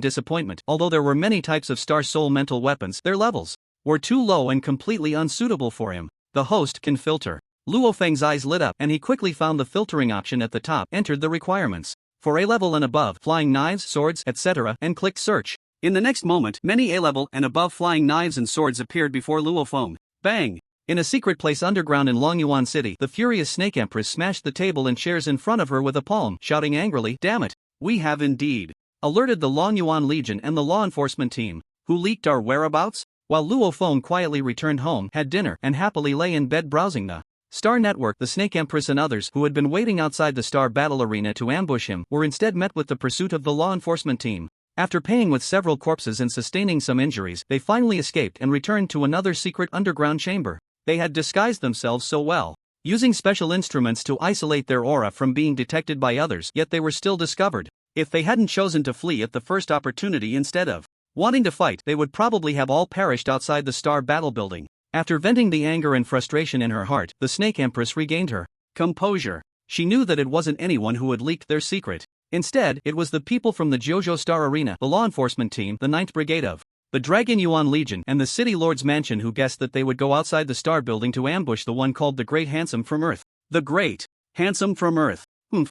[SPEAKER 1] disappointment. Although there were many types of Star Soul Mental Weapons, their levels were too low and completely unsuitable for him. The host can filter. Luo Feng's eyes lit up, and he quickly found the filtering option at the top, entered the requirements for A-level and above, flying knives, swords, etc., and clicked search. In the next moment, many A-level and above flying knives and swords appeared before Luo Feng. Bang! In a secret place underground in Longyuan City, the furious Snake Empress smashed the table and chairs in front of her with a palm, shouting angrily, "Damn it! We have indeed alerted the Longyuan Legion and the law enforcement team, who leaked our whereabouts?" While Luo Feng quietly returned home, had dinner, and happily lay in bed browsing the Star Network, the Snake Empress and others who had been waiting outside the Star Battle Arena to ambush him were instead met with the pursuit of the law enforcement team. After paying with several corpses and sustaining some injuries, they finally escaped and returned to another secret underground chamber. They had disguised themselves so well, using special instruments to isolate their aura from being detected by others, yet they were still discovered. If they hadn't chosen to flee at the first opportunity instead of wanting to fight, they would probably have all perished outside the Star Battle Building. After venting the anger and frustration in her heart, the Snake Empress regained her composure. She knew that it wasn't anyone who had leaked their secret. Instead, it was the people from the Jojo Star Arena, the law enforcement team, the 9th Brigade of the Dragon Yuan Legion, and the City Lord's Mansion, who guessed that they would go outside the Star Building to ambush the one called the Great Handsome from Earth. The Great Handsome from Earth.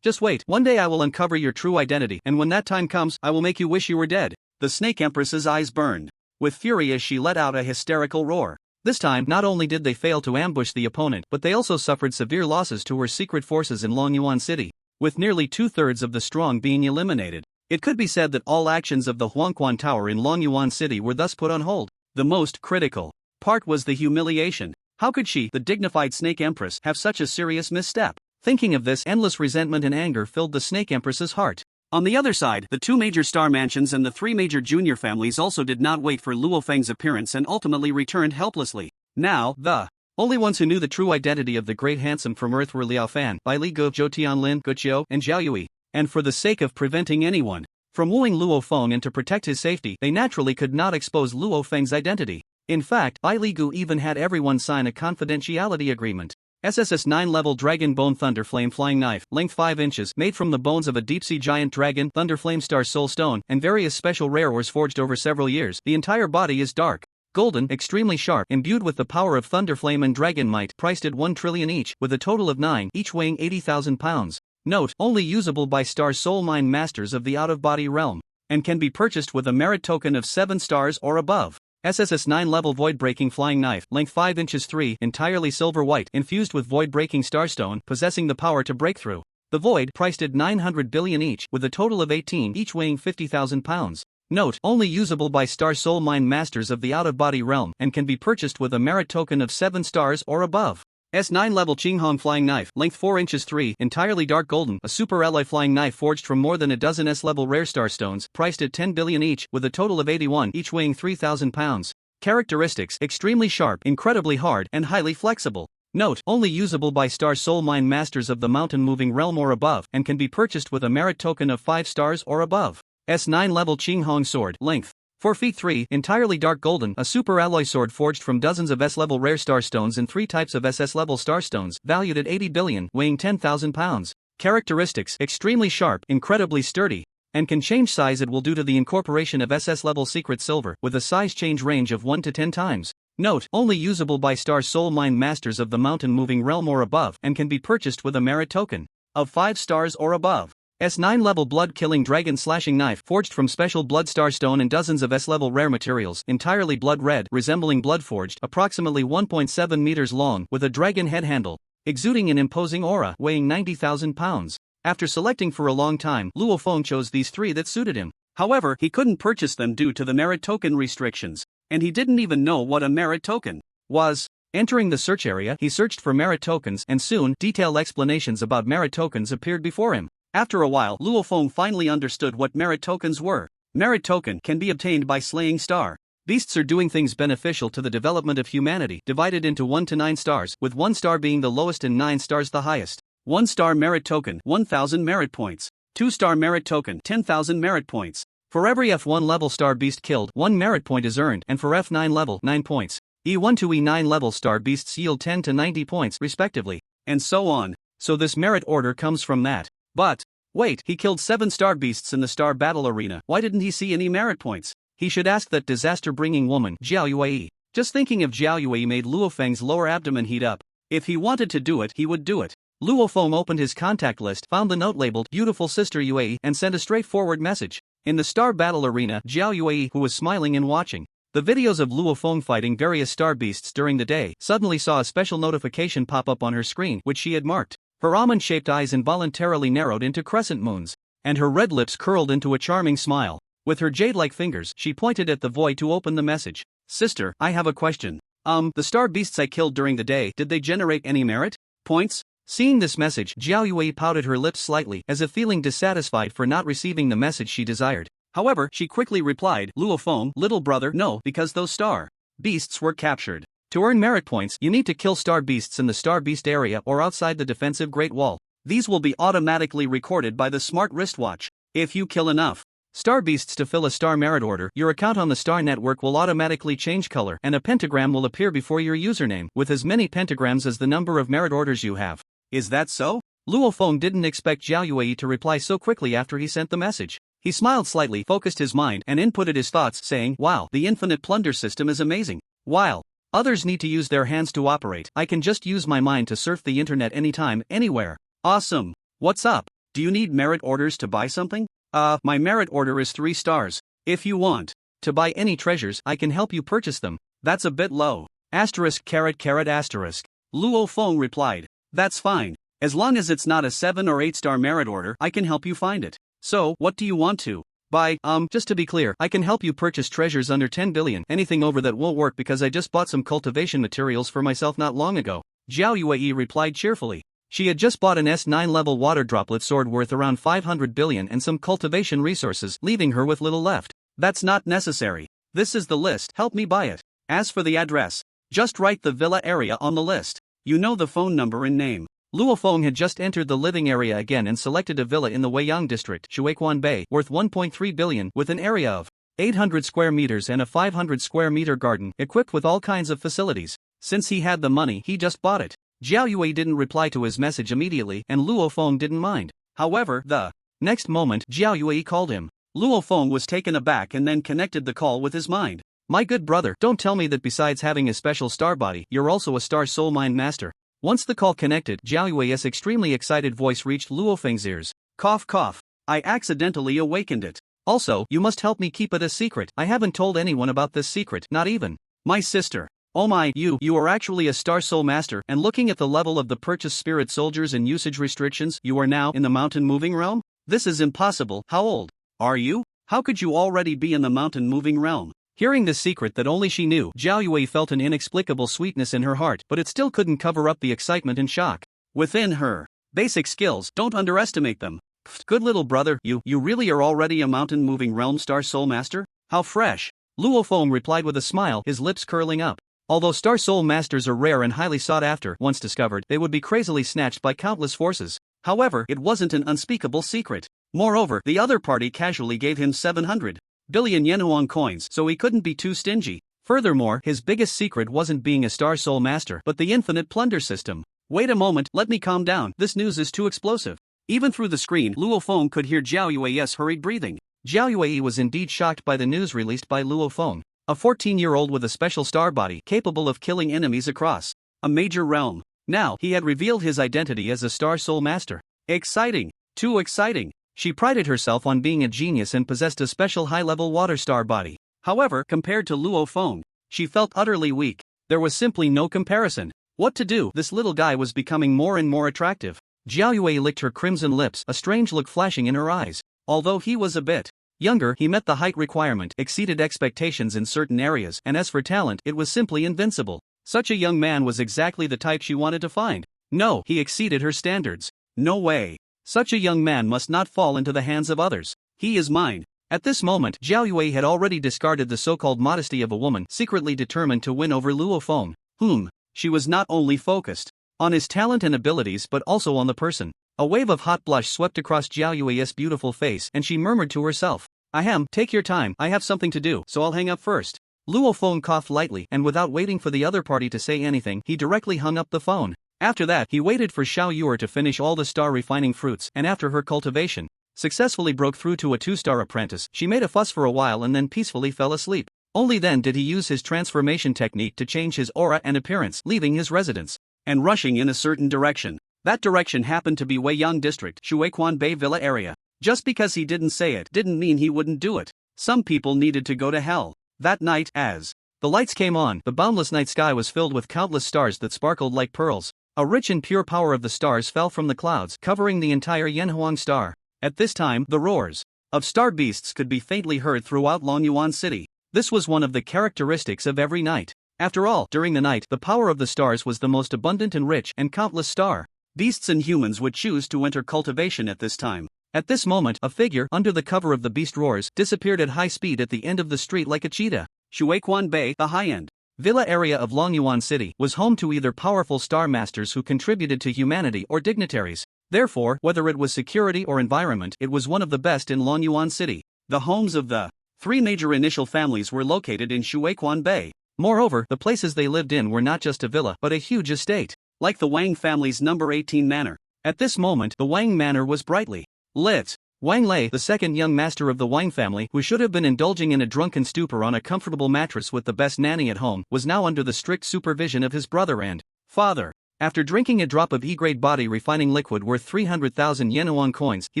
[SPEAKER 1] Just wait, one day I will uncover your true identity, and when that time comes, I will make you wish you were dead. The Snake Empress's eyes burned with fury as she let out a hysterical roar. This time, not only did they fail to ambush the opponent, but they also suffered severe losses to her secret forces in Longyuan City, with nearly 2/3 of the strong being eliminated. It could be said that all actions of the Huangquan Tower in Longyuan City were thus put on hold. The most critical part was the humiliation. How could she, the dignified Snake Empress, have such a serious misstep? Thinking of this, endless resentment and anger filled the Snake Empress's heart. On the other side, the 2 major star mansions and the 3 major junior families also did not wait for Luo Feng's appearance and ultimately returned helplessly. Now, the only ones who knew the true identity of the Great Handsome from Earth were Liao Fan, Bai Li Gu, Zhou Tianlin, Guqiu, and Zhao Yui. And for the sake of preventing anyone from wooing Luo Feng and to protect his safety, they naturally could not expose Luo Feng's identity. In fact, Bai Li Gu even had everyone sign a confidentiality agreement. SSS 9-level Dragon Bone Thunder Flame Flying Knife, length 5 inches, made from the bones of a deep-sea giant dragon, Thunder Flame Star Soul Stone, and various special rare ores forged over several years. The entire body is dark golden, extremely sharp, imbued with the power of Thunder Flame and Dragon Might, priced at 1 trillion each, with a total of 9, each weighing 80,000 pounds. Note, only usable by Star Soul Mind Masters of the out-of-body realm, and can be purchased with a merit token of 7 stars or above. SSS 9-level Void-Breaking Flying Knife, length 5 inches 3, entirely silver white, infused with Void-Breaking Starstone, possessing the power to break through the void, priced at 900 billion each, with a total of 18, each weighing 50,000 pounds. Note, only usable by Star Soul Mind Masters of the out-of-body realm, and can be purchased with a merit token of 7 stars or above. S9 level Qinghong Flying Knife, length 4 inches 3, entirely dark golden, a super alloy flying knife forged from more than a dozen S-level rare starstones, priced at 10 billion each, with a total of 81, each weighing 3,000 pounds. Characteristics: extremely sharp, incredibly hard, and highly flexible. Note, only usable by Star Soul Mind Masters of the mountain moving realm or above, and can be purchased with a merit token of 5 stars or above. S9 level Qinghong Sword, length 4 feet 3, entirely dark golden, a super alloy sword forged from dozens of S-level rare starstones and 3 types of SS-level starstones, valued at 80 billion, weighing 10,000 pounds. Characteristics: extremely sharp, incredibly sturdy, and can change size at will due to the incorporation of SS-level secret silver, with a size change range of 1 to 10 times. Note, only usable by Star Soul Mind Masters of the mountain moving realm or above, and can be purchased with a merit token of 5 stars or above. S9 level Blood-Killing Dragon Slashing Knife, forged from special blood starstone and dozens of S-level rare materials, entirely blood red, resembling blood forged, approximately 1.7 meters long, with a dragon head handle, exuding an imposing aura, weighing 90,000 pounds. After selecting for a long time, Luo Feng chose these 3 that suited him. However, he couldn't purchase them due to the merit token restrictions, and he didn't even know what a merit token was. Entering the search area, he searched for merit tokens, and soon, detailed explanations about merit tokens appeared before him. After a while, Luo Feng finally understood what merit tokens were. Merit token can be obtained by slaying star beasts or doing things beneficial to the development of humanity, divided into 1 to 9 stars, with 1 star being the lowest and 9 stars the highest. 1 star merit token, 1000 merit points. 2 star merit token, 10,000 merit points. For every F1 level star beast killed, 1 merit point is earned, and for F9 level, 9 points. E1 to E9 level star beasts yield 10 to 90 points, respectively. And so on. So this merit order comes from that. But wait, he killed 7 star beasts in the star battle arena. Why didn't he see any merit points? He should ask that disaster-bringing woman, Jiao Yue. Just thinking of Jiao Yue made Luo Feng's lower abdomen heat up. If he wanted to do it, he would do it. Luo Feng opened his contact list, found the note labeled "Beautiful Sister Yue," and sent a straightforward message. In the star battle arena, Jiao Yue, who was smiling and watching the videos of Luo Feng fighting various star beasts during the day, suddenly saw a special notification pop up on her screen, which she had marked. Her almond-shaped eyes involuntarily narrowed into crescent moons, and her red lips curled into a charming smile. With her jade-like fingers, she pointed at the void to open the message. Sister, I have a question. The star beasts I killed during the day, did they generate any merit points? Seeing this message, Jiao Yue pouted her lips slightly, as if feeling dissatisfied for not receiving the message she desired. However, she quickly replied, Luo Feng, little brother, no, because those star beasts were captured. To earn merit points, you need to kill star beasts in the star beast area or outside the defensive Great Wall. These will be automatically recorded by the smart wristwatch. If you kill enough star beasts to fill a star merit order, your account on the star network will automatically change color, and a pentagram will appear before your username, with as many pentagrams as the number of merit orders you have. Is that so? Luo Feng didn't expect Jiao Yue to reply so quickly after he sent the message. He smiled slightly, focused his mind, and inputted his thoughts, saying, wow, the infinite plunder system is amazing. While others need to use their hands to operate, I can just use my mind to surf the internet anytime, anywhere. Awesome. What's up? Do you need merit orders to buy something? My merit order is 3 stars. If you want to buy any treasures, I can help you purchase them. That's a bit low. Asterisk caret caret asterisk. Luo Feng replied. That's fine. As long as it's not a 7 or 8 star merit order, I can help you find it. So, what do you want to buy? Just to be clear, I can help you purchase treasures under 10 billion. Anything over that won't work because I just bought some cultivation materials for myself not long ago. Jiao Yue replied cheerfully. She had just bought an S9 level water droplet sword worth around 500 billion and some cultivation resources, leaving her with little left. That's not necessary. This is the list, help me buy it. As for the address, just write the villa area on the list. You know the phone number and name. Luo Feng had just entered the living area again and selected a villa in the Weiyang district, Shuiquan Bay, worth 1.3 billion, with an area of 800 square meters and a 500 square meter garden, equipped with all kinds of facilities. Since he had the money, he just bought it. Jiao Yue didn't reply to his message immediately, and Luo Feng didn't mind. However, the next moment, Jiao Yue called him. Luo Feng was taken aback and then connected the call with his mind. My good brother, don't tell me that besides having a special star body, you're also a star soul mind master. Once the call connected, Jiao Yue's extremely excited voice reached Luo Feng's ears. Cough cough. I accidentally awakened it. Also, you must help me keep it a secret. I haven't told anyone about this secret, not even my sister. Oh my, you are actually a star soul master, and looking at the level of the purchase spirit soldiers and usage restrictions, you are now in the mountain moving realm? This is impossible. How old are you? How could you already be in the mountain moving realm? Hearing this secret that only she knew, Jiao Yue felt an inexplicable sweetness in her heart, but it still couldn't cover up the excitement and shock within her. Basic skills, don't underestimate them. Pfft, good little brother, you really are already a mountain moving realm star soul master? How fresh. Luo Feng replied with a smile, his lips curling up. Although star soul masters are rare and highly sought after, once discovered, they would be crazily snatched by countless forces. However, it wasn't an unspeakable secret. Moreover, the other party casually gave him 700 billion Yenhuang coins, so he couldn't be too stingy. Furthermore, his biggest secret wasn't being a star soul master, but the infinite plunder system. Wait a moment, let me calm down, this news is too explosive. Even through the screen, Luo Feng could hear Jiao Yue's hurried breathing. Jiao Yue was indeed shocked by the news released by Luo Feng. A 14-year-old with a special star body capable of killing enemies across a major realm. Now, he had revealed his identity as a star soul master. Exciting. Too exciting. She prided herself on being a genius and possessed a special high-level water star body. However, compared to Luo Feng, she felt utterly weak. There was simply no comparison. What to do? This little guy was becoming more and more attractive. Jiao Yue licked her crimson lips, a strange look flashing in her eyes. Although he was a bit younger, he met the height requirement, exceeded expectations in certain areas, and as for talent, it was simply invincible. Such a young man was exactly the type she wanted to find. No, he exceeded her standards. No way. Such a young man must not fall into the hands of others. He is mine. At this moment, Jiao Yue had already discarded the so-called modesty of a woman, secretly determined to win over Luo Feng, whom she was not only focused on his talent and abilities but also on the person. A wave of hot blush swept across Jiao Yue's beautiful face and she murmured to herself, "Ahem, take your time, I have something to do, so I'll hang up first." Luo Feng coughed lightly and without waiting for the other party to say anything, he directly hung up the phone. After that, he waited for Xiao Yuer to finish all the star refining fruits, and after her cultivation successfully broke through to a 2-star apprentice, she made a fuss for a while and then peacefully fell asleep. Only then did he use his transformation technique to change his aura and appearance, leaving his residence and rushing in a certain direction. That direction happened to be Weiyang District, Shuequan Bay Villa area. Just because he didn't say it didn't mean he wouldn't do it. Some people needed to go to hell. That night, as the lights came on, the boundless night sky was filled with countless stars that sparkled like pearls. A rich and pure power of the stars fell from the clouds, covering the entire Yanhuang star. At this time, the roars of star beasts could be faintly heard throughout Longyuan City. This was one of the characteristics of every night. After all, during the night, the power of the stars was the most abundant and rich, and countless star beasts and humans would choose to enter cultivation at this time. At this moment, a figure, under the cover of the beast roars, disappeared at high speed at the end of the street like a cheetah. Shuequan Bay, the high-end villa area of Longyuan City, was home to either powerful star masters who contributed to humanity or dignitaries. Therefore, whether it was security or environment, it was one of the best in Longyuan City. The homes of the 3 major initial families were located in Shuequan Bay. Moreover, the places they lived in were not just a villa, but a huge estate, like the Wang family's number 18 manor. At this moment, the Wang manor was brightly lit. Wang Lei, the second young master of the Wang family, who should have been indulging in a drunken stupor on a comfortable mattress with the best nanny at home, was now under the strict supervision of his brother and father. After drinking a drop of E-grade body refining liquid worth 300,000 Yenuan coins, he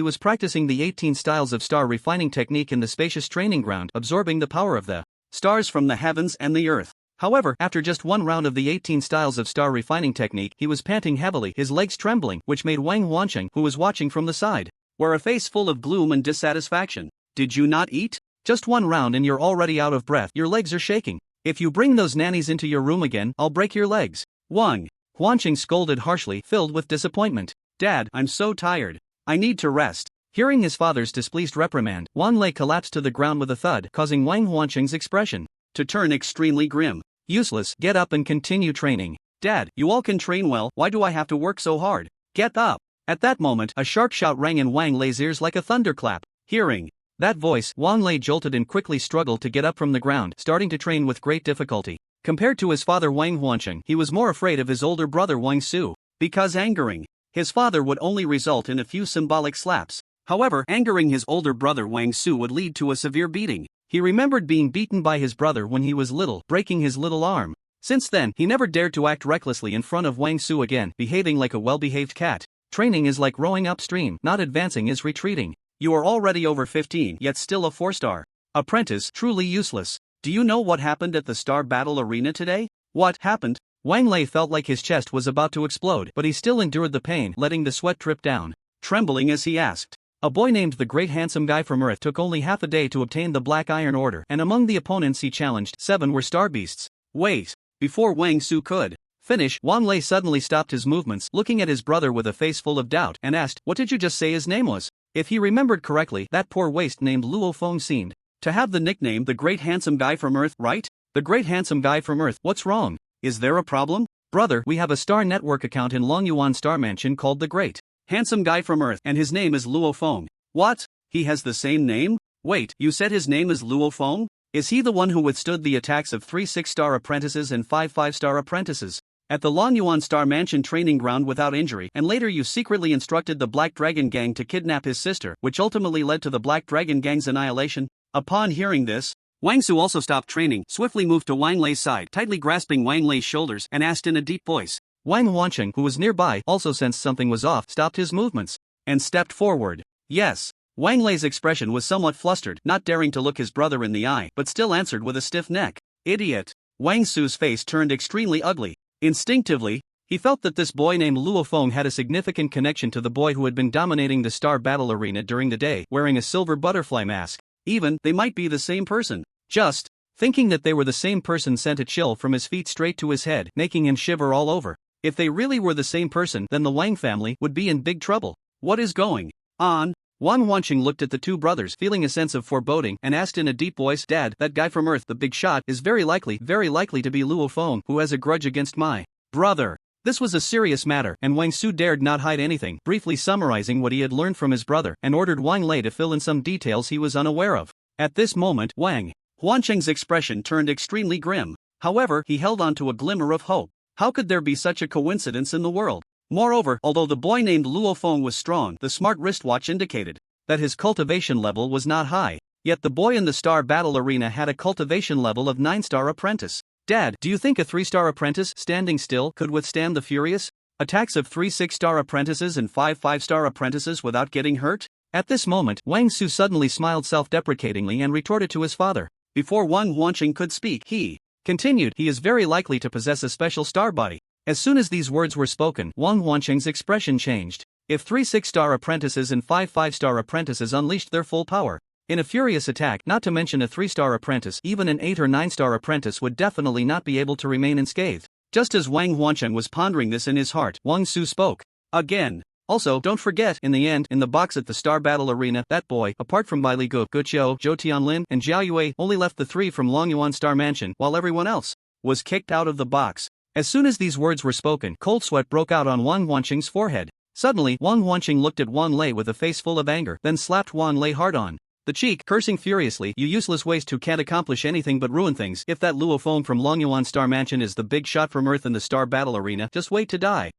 [SPEAKER 1] was practicing the 18 styles of star refining technique in the spacious training ground, absorbing the power of the stars from the heavens and the earth. However, after just one round of the 18 styles of star refining technique, he was panting heavily, his legs trembling, which made Wang Huancheng, who was watching from the side, wear a face full of gloom and dissatisfaction. "Did you not eat? Just one round and you're already out of breath, your legs are shaking. If you bring those nannies into your room again, I'll break your legs." Wang Huancheng scolded harshly, filled with disappointment. "Dad, I'm so tired. I need to rest." Hearing his father's displeased reprimand, Wang Lei collapsed to the ground with a thud, causing Wang Huancheng's expression to turn extremely grim. "Useless, get up and continue training." "Dad, you all can train well, why do I have to work so hard? Get up." At that moment, a sharp shout rang in Wang Lei's ears like a thunderclap. Hearing that voice, Wang Lei jolted and quickly struggled to get up from the ground, starting to train with great difficulty. Compared to his father Wang Huancheng, he was more afraid of his older brother Wang Su, because angering his father would only result in a few symbolic slaps. However, angering his older brother Wang Su would lead to a severe beating. He remembered being beaten by his brother when he was little, breaking his little arm. Since then, he never dared to act recklessly in front of Wang Su again, behaving like a well-behaved cat. Training is like rowing upstream, not advancing is retreating. You are already over 15, yet still a 4-star apprentice, truly useless. Do you know what happened at the Star Battle Arena today? What happened? Wang Lei felt like his chest was about to explode, but he still endured the pain, letting the sweat drip down, trembling as he asked. A boy named the Great Handsome Guy from Earth took only half a day to obtain the Black Iron Order, and among the opponents he challenged, 7 were star beasts. Wait. Before Wang Su could finish, Wang Lei suddenly stopped his movements, looking at his brother with a face full of doubt, and asked, "What did you just say his name was?" If he remembered correctly, that poor waste named Luo Feng seemed to have the nickname the Great Handsome Guy from Earth, right? The Great Handsome Guy from Earth, what's wrong? Is there a problem? Brother, we have a Star Network account in Longyuan Star Mansion called the Great Handsome Guy from Earth, and his name is Luo Feng. What? He has the same name? Wait, you said his name is Luo Feng? Is he the one who withstood the attacks of 3 6-star apprentices and 5 5-star apprentices at the Longyuan Star Mansion training ground without injury, and later you secretly instructed the Black Dragon Gang to kidnap his sister, which ultimately led to the Black Dragon Gang's annihilation? Upon hearing this, Wang Su also stopped training, swiftly moved to Wang Lei's side, tightly grasping Wang Lei's shoulders, and asked in a deep voice. Wang Huancheng, who was nearby, also sensed something was off, stopped his movements, and stepped forward. Yes. Wang Lei's expression was somewhat flustered, not daring to look his brother in the eye, but still answered with a stiff neck. Idiot. Wang Su's face turned extremely ugly. Instinctively, He felt that this boy named Luo Feng had a significant connection to the boy who had been dominating the Star Battle Arena during the day, wearing a silver butterfly mask. Even, they might be the same person. Just thinking that they were the same person sent a chill from his feet straight to his head, making him shiver all over. If they really were the same person, then the Wang family would be in big trouble. What is going on? Wang Wanqing looked at the two brothers, feeling a sense of foreboding, and asked in a deep voice, Dad, that guy from Earth, the big shot, is very likely to be Luo Feng, who has a grudge against my brother. This was a serious matter, and Wang Su dared not hide anything, briefly summarizing what he had learned from his brother, and ordered Wang Lei to fill in some details he was unaware of. At this moment, Wang Wanqing's expression turned extremely grim. However, he held on to a glimmer of hope. How could there be such a coincidence in the world? Moreover, although the boy named Luo Feng was strong, the smart wristwatch indicated that his cultivation level was not high. Yet the boy in the Star Battle Arena had a cultivation level of 9-star apprentice. Dad, do you think a 3-star apprentice standing still could withstand the furious attacks of 3 6-star apprentices and 5 5-star apprentices without getting hurt? At this moment, Wang Su suddenly smiled self-deprecatingly and retorted to his father. Before Wang Wanqing could speak, he continued, he is very likely to possess a special star body. As soon as these words were spoken, Wang Wanqing's expression changed. If 3 6-star apprentices and 5 5-star apprentices unleashed their full power in a furious attack, not to mention a 3-star apprentice, even an 8 or 9-star apprentice would definitely not be able to remain unscathed. Just as Wang Wanqing was pondering this in his heart, Wang Su spoke again. Also, don't forget, in the end, in the box at the Star Battle Arena, that boy, apart from Bai Li Gu, Guqiu, Zhou Tianlin, and Jiao Yue, only left the 3 from Longyuan Star Mansion, while everyone else was kicked out of the box. As soon as these words were spoken, cold sweat broke out on Wang Wanqing's forehead. Suddenly, Wang Wanqing looked at Wang Lei with a face full of anger, then slapped Wang Lei hard on the cheek, cursing furiously, you useless waste who can't accomplish anything but ruin things. If that Luo Feng from Longyuan Star Mansion is the big shot from Earth in the Star Battle Arena, just wait to die.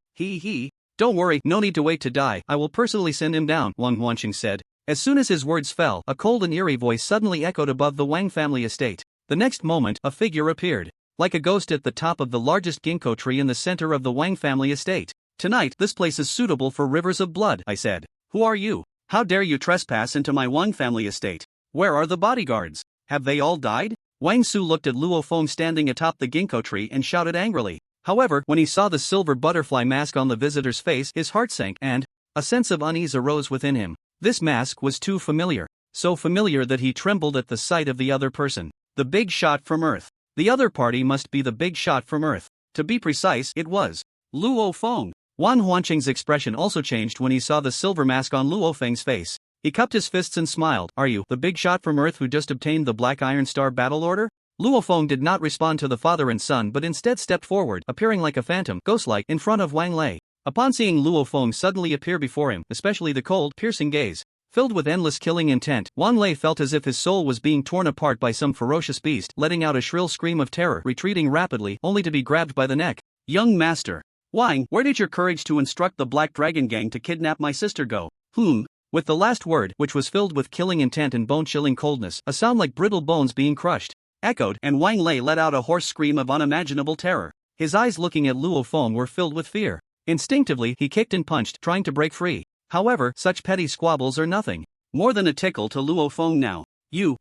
[SPEAKER 1] Don't worry, no need to wait to die, I will personally send him down, Wang Wanqing said. As soon as his words fell, a cold and eerie voice suddenly echoed above the Wang family estate. The next moment, a figure appeared, like a ghost at the top of the largest ginkgo tree in the center of the Wang family estate. Tonight, this place is suitable for rivers of blood, I said. Who are you? How dare you trespass into my Wang family estate? Where are the bodyguards? Have they all died? Wang Su looked at Luo Feng standing atop the ginkgo tree and shouted angrily. However, when he saw the silver butterfly mask on the visitor's face, his heart sank and a sense of unease arose within him. This mask was too familiar. So familiar that he trembled at the sight of the other person. The big shot from Earth. The other party must be the big shot from Earth. To be precise, it was Luo Feng. Wang Wanqing's expression also changed when he saw the silver mask on Luo Feng's face. He cupped his fists and smiled. Are you the big shot from Earth who just obtained the Black Iron Star Battle Order? Luo Feng did not respond to the father and son but instead stepped forward, appearing like a phantom, ghost-like, in front of Wang Lei. Upon seeing Luo Feng suddenly appear before him, especially the cold, piercing gaze filled with endless killing intent, Wang Lei felt as if his soul was being torn apart by some ferocious beast, letting out a shrill scream of terror, retreating rapidly, only to be grabbed by the neck. Young master Wang, where did your courage to instruct the Black Dragon Gang to kidnap my sister go? With the last word, which was filled with killing intent and bone-chilling coldness, a sound like brittle bones being crushed echoed, and Wang Lei let out a hoarse scream of unimaginable terror. His eyes looking at Luo Feng were filled with fear. Instinctively, he kicked and punched, trying to break free. However, such petty squabbles are nothing more than a tickle to Luo Feng now.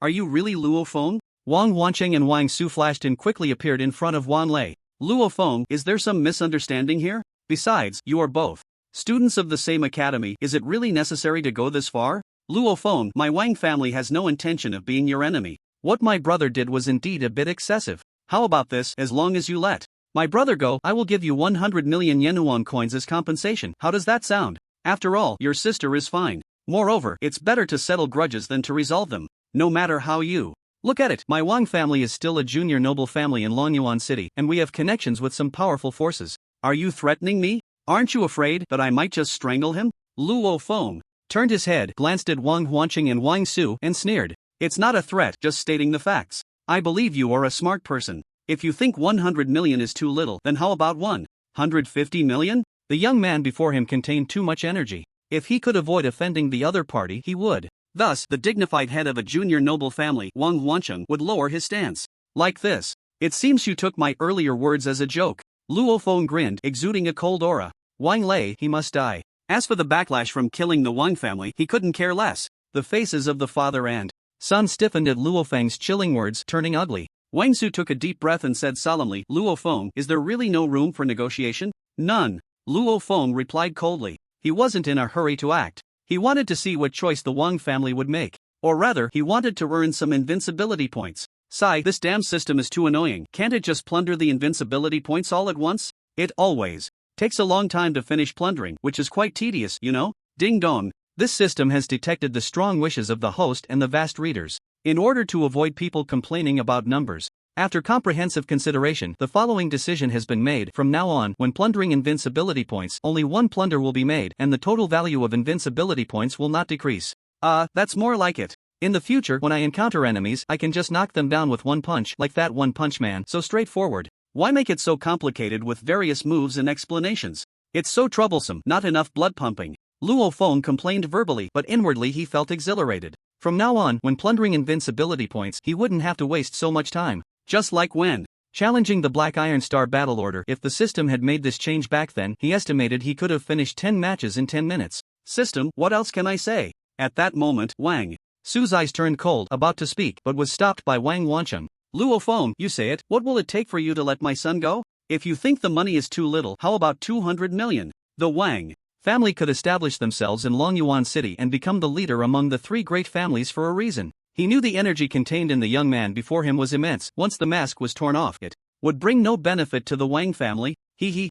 [SPEAKER 1] Are you really Luo Feng? Wang Wanqing and Wang Su flashed and quickly appeared in front of Wang Lei. Luo Feng, is there some misunderstanding here? Besides, you are both students of the same academy, is it really necessary to go this far? Luo Feng, my Wang family has no intention of being your enemy. What my brother did was indeed a bit excessive. How about this, as long as you let my brother go, I will give you 100 million Yenuan coins as compensation. How does that sound? After all, your sister is fine. Moreover, it's better to settle grudges than to resolve them. No matter how you look at it, my Wang family is still a junior noble family in Longyuan City, and we have connections with some powerful forces. Are you threatening me? Aren't you afraid that I might just strangle him? Luo Feng turned his head, glanced at Wang Wanqing and Wang Su, and sneered. It's not a threat, just stating the facts. I believe you are a smart person. If you think 100 million is too little, then how about 150 million? The young man before him contained too much energy. If he could avoid offending the other party, he would. Thus, the dignified head of a junior noble family, Wang Wanqing, would lower his stance. Like this. It seems you took my earlier words as a joke. Luo Feng grinned, exuding a cold aura. Wang Lei, he must die. As for the backlash from killing the Wang family, he couldn't care less. The faces of the father and son stiffened at Luo Feng's chilling words, turning ugly. Wang Su took a deep breath and said solemnly, Luo Feng, is there really no room for negotiation? None. Luo Feng replied coldly. He wasn't in a hurry to act. He wanted to see what choice the Wang family would make. Or rather, he wanted to earn some invincibility points. Sigh, this damn system is too annoying. Can't it just plunder the invincibility points all at once? It always takes a long time to finish plundering, which is quite tedious, you know? Ding dong. This system has detected the strong wishes of the host and the vast readers. In order to avoid people complaining about numbers, after comprehensive consideration, the following decision has been made. From now on, when plundering invincibility points, only one plunder will be made, and the total value of invincibility points will not decrease. That's more like it. In the future, when I encounter enemies, I can just knock them down with one punch, like that One Punch Man. So straightforward. Why make it so complicated with various moves and explanations? It's so troublesome, not enough blood pumping. Luo Feng complained verbally, but inwardly he felt exhilarated. From now on, when plundering invincibility points, he wouldn't have to waste so much time. Just like when challenging the Black Iron Star battle order. If the system had made this change back then, he estimated he could have finished 10 matches in 10 minutes. System, what else can I say? At that moment, Wang Su's eyes turned cold, about to speak, but was stopped by Wang Wancheng. Luo Feng, you say it, what will it take for you to let my son go? If you think the money is too little, how about 200 million? The Wang family could establish themselves in Longyuan City and become the leader among the three great families for a reason. He knew the energy contained in the young man before him was immense. Once the mask was torn off, it would bring no benefit to the Wang family.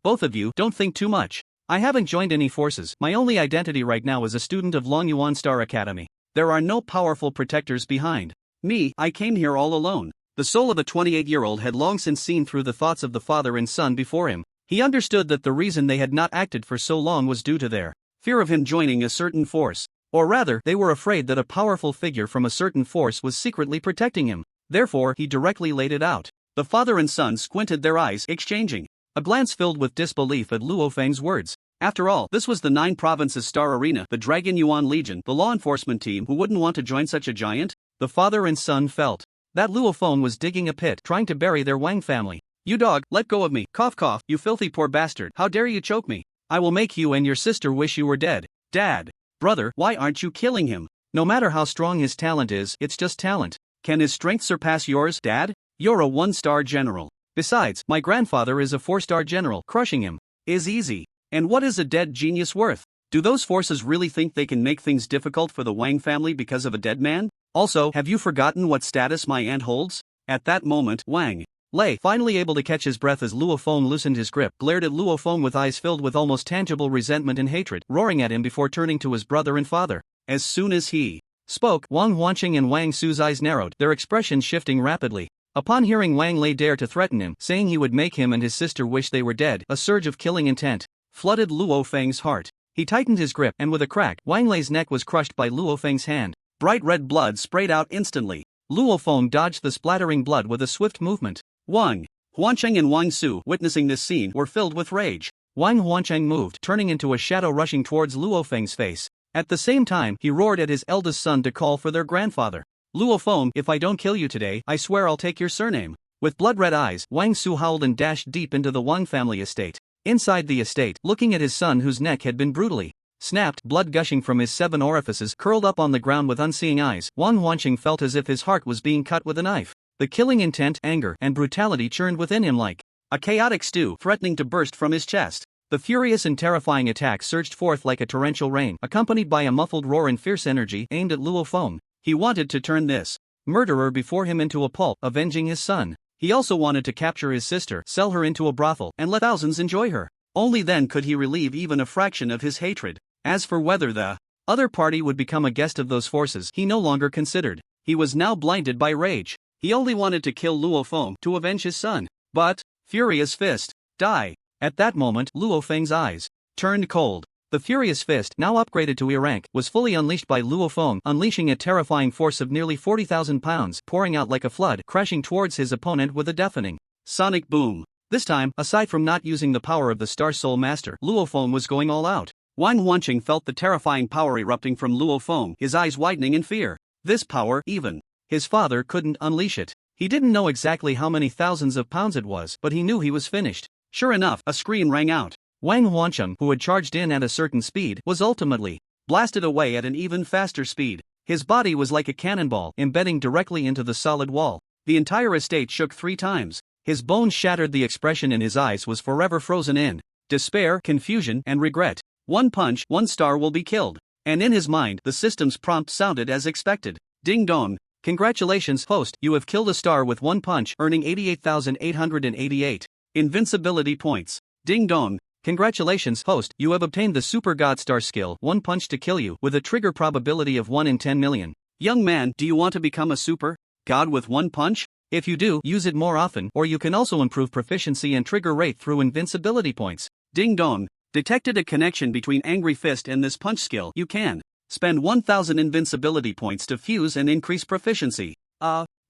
[SPEAKER 1] Both of you don't think too much. I haven't joined any forces. My only identity right now is a student of Longyuan Star Academy. There are no powerful protectors behind me. I came here all alone. The soul of the 28-year-old had long since seen through the thoughts of the father and son before him. He understood that the reason they had not acted for so long was due to their fear of him joining a certain force. Or rather, they were afraid that a powerful figure from a certain force was secretly protecting him. Therefore, he directly laid it out. The father and son squinted their eyes, exchanging a glance filled with disbelief at Luo Feng's words. After all, this was the 9 provinces Star Arena, the Dragon Yuan Legion, the law enforcement team. Who wouldn't want to join such a giant? The father and son felt that Luo Feng was digging a pit, trying to bury their Wang family. You dog, let go of me. Cough cough, you filthy poor bastard. How dare you choke me? I will make you and your sister wish you were dead. Dad. Brother, why aren't you killing him? No matter how strong his talent is, it's just talent. Can his strength surpass yours, Dad? You're a 1-star general. Besides, my grandfather is a 4-star general. Crushing him is easy. And what is a dead genius worth? Do those forces really think they can make things difficult for the Wang family because of a dead man? Also, have you forgotten what status my aunt holds? At that moment, Wang Lei, finally able to catch his breath as Luo Feng loosened his grip, glared at Luo Feng with eyes filled with almost tangible resentment and hatred, roaring at him before turning to his brother and father. As soon as he spoke, Wang Wancheng and Wang Su's eyes narrowed, their expressions shifting rapidly. Upon hearing Wang Lei dare to threaten him, saying he would make him and his sister wish they were dead, a surge of killing intent flooded Luo Feng's heart. He tightened his grip, and with a crack, Wang Lei's neck was crushed by Luo Feng's hand. Bright red blood sprayed out instantly. Luo Feng dodged the splattering blood with a swift movement. Wang Wancheng and Wang Su, witnessing this scene, were filled with rage. Wang Wancheng moved, turning into a shadow rushing towards Luo Feng's face. At the same time, he roared at his eldest son to call for their grandfather. Luo Feng, if I don't kill you today, I swear I'll take your surname. With blood-red eyes, Wang Su howled and dashed deep into the Wang family estate. Inside the estate, looking at his son whose neck had been brutally snapped, blood gushing from his 7 orifices, curled up on the ground with unseeing eyes, Wang Wancheng felt as if his heart was being cut with a knife. The killing intent, anger, and brutality churned within him like a chaotic stew threatening to burst from his chest. The furious and terrifying attack surged forth like a torrential rain, accompanied by a muffled roar and fierce energy aimed at Luo Feng. He wanted to turn this murderer before him into a pulp, avenging his son. He also wanted to capture his sister, sell her into a brothel, and let thousands enjoy her. Only then could he relieve even a fraction of his hatred. As for whether the other party would become a guest of those forces, he no longer considered. He was now blinded by rage. He only wanted to kill Luo Feng to avenge his son. But, furious fist, die. At that moment, Luo Feng's eyes turned cold. The furious fist, now upgraded to E rank, was fully unleashed by Luo Feng, unleashing a terrifying force of nearly 40,000 pounds, pouring out like a flood, crashing towards his opponent with a deafening sonic boom. This time, aside from not using the power of the Star Soul Master, Luo Feng was going all out. Wang Wancheng felt the terrifying power erupting from Luo Feng, his eyes widening in fear. This power, even his father couldn't unleash it. He didn't know exactly how many thousands of pounds it was, but he knew he was finished. Sure enough, a scream rang out. Wang Wancheng, who had charged in at a certain speed, was ultimately blasted away at an even faster speed. His body was like a cannonball, embedding directly into the solid wall. The entire estate shook 3 times. His bones shattered, the expression in his eyes was forever frozen in despair, confusion, and regret. 1 punch, 1 star will be killed. And in his mind, the system's prompt sounded as expected. Ding dong. Congratulations, host, you have killed a star with 1 punch, earning 88,888 invincibility points. Ding dong. Congratulations, host, you have obtained the Super God Star skill, 1 punch to kill you, with a trigger probability of 1 in 10 million. Young man, do you want to become a super god with 1 punch? If you do, use it more often, or you can also improve proficiency and trigger rate through invincibility points. Ding dong. Detected a connection between Angry Fist and this punch skill. You can spend 1,000 invincibility points to fuse and increase proficiency.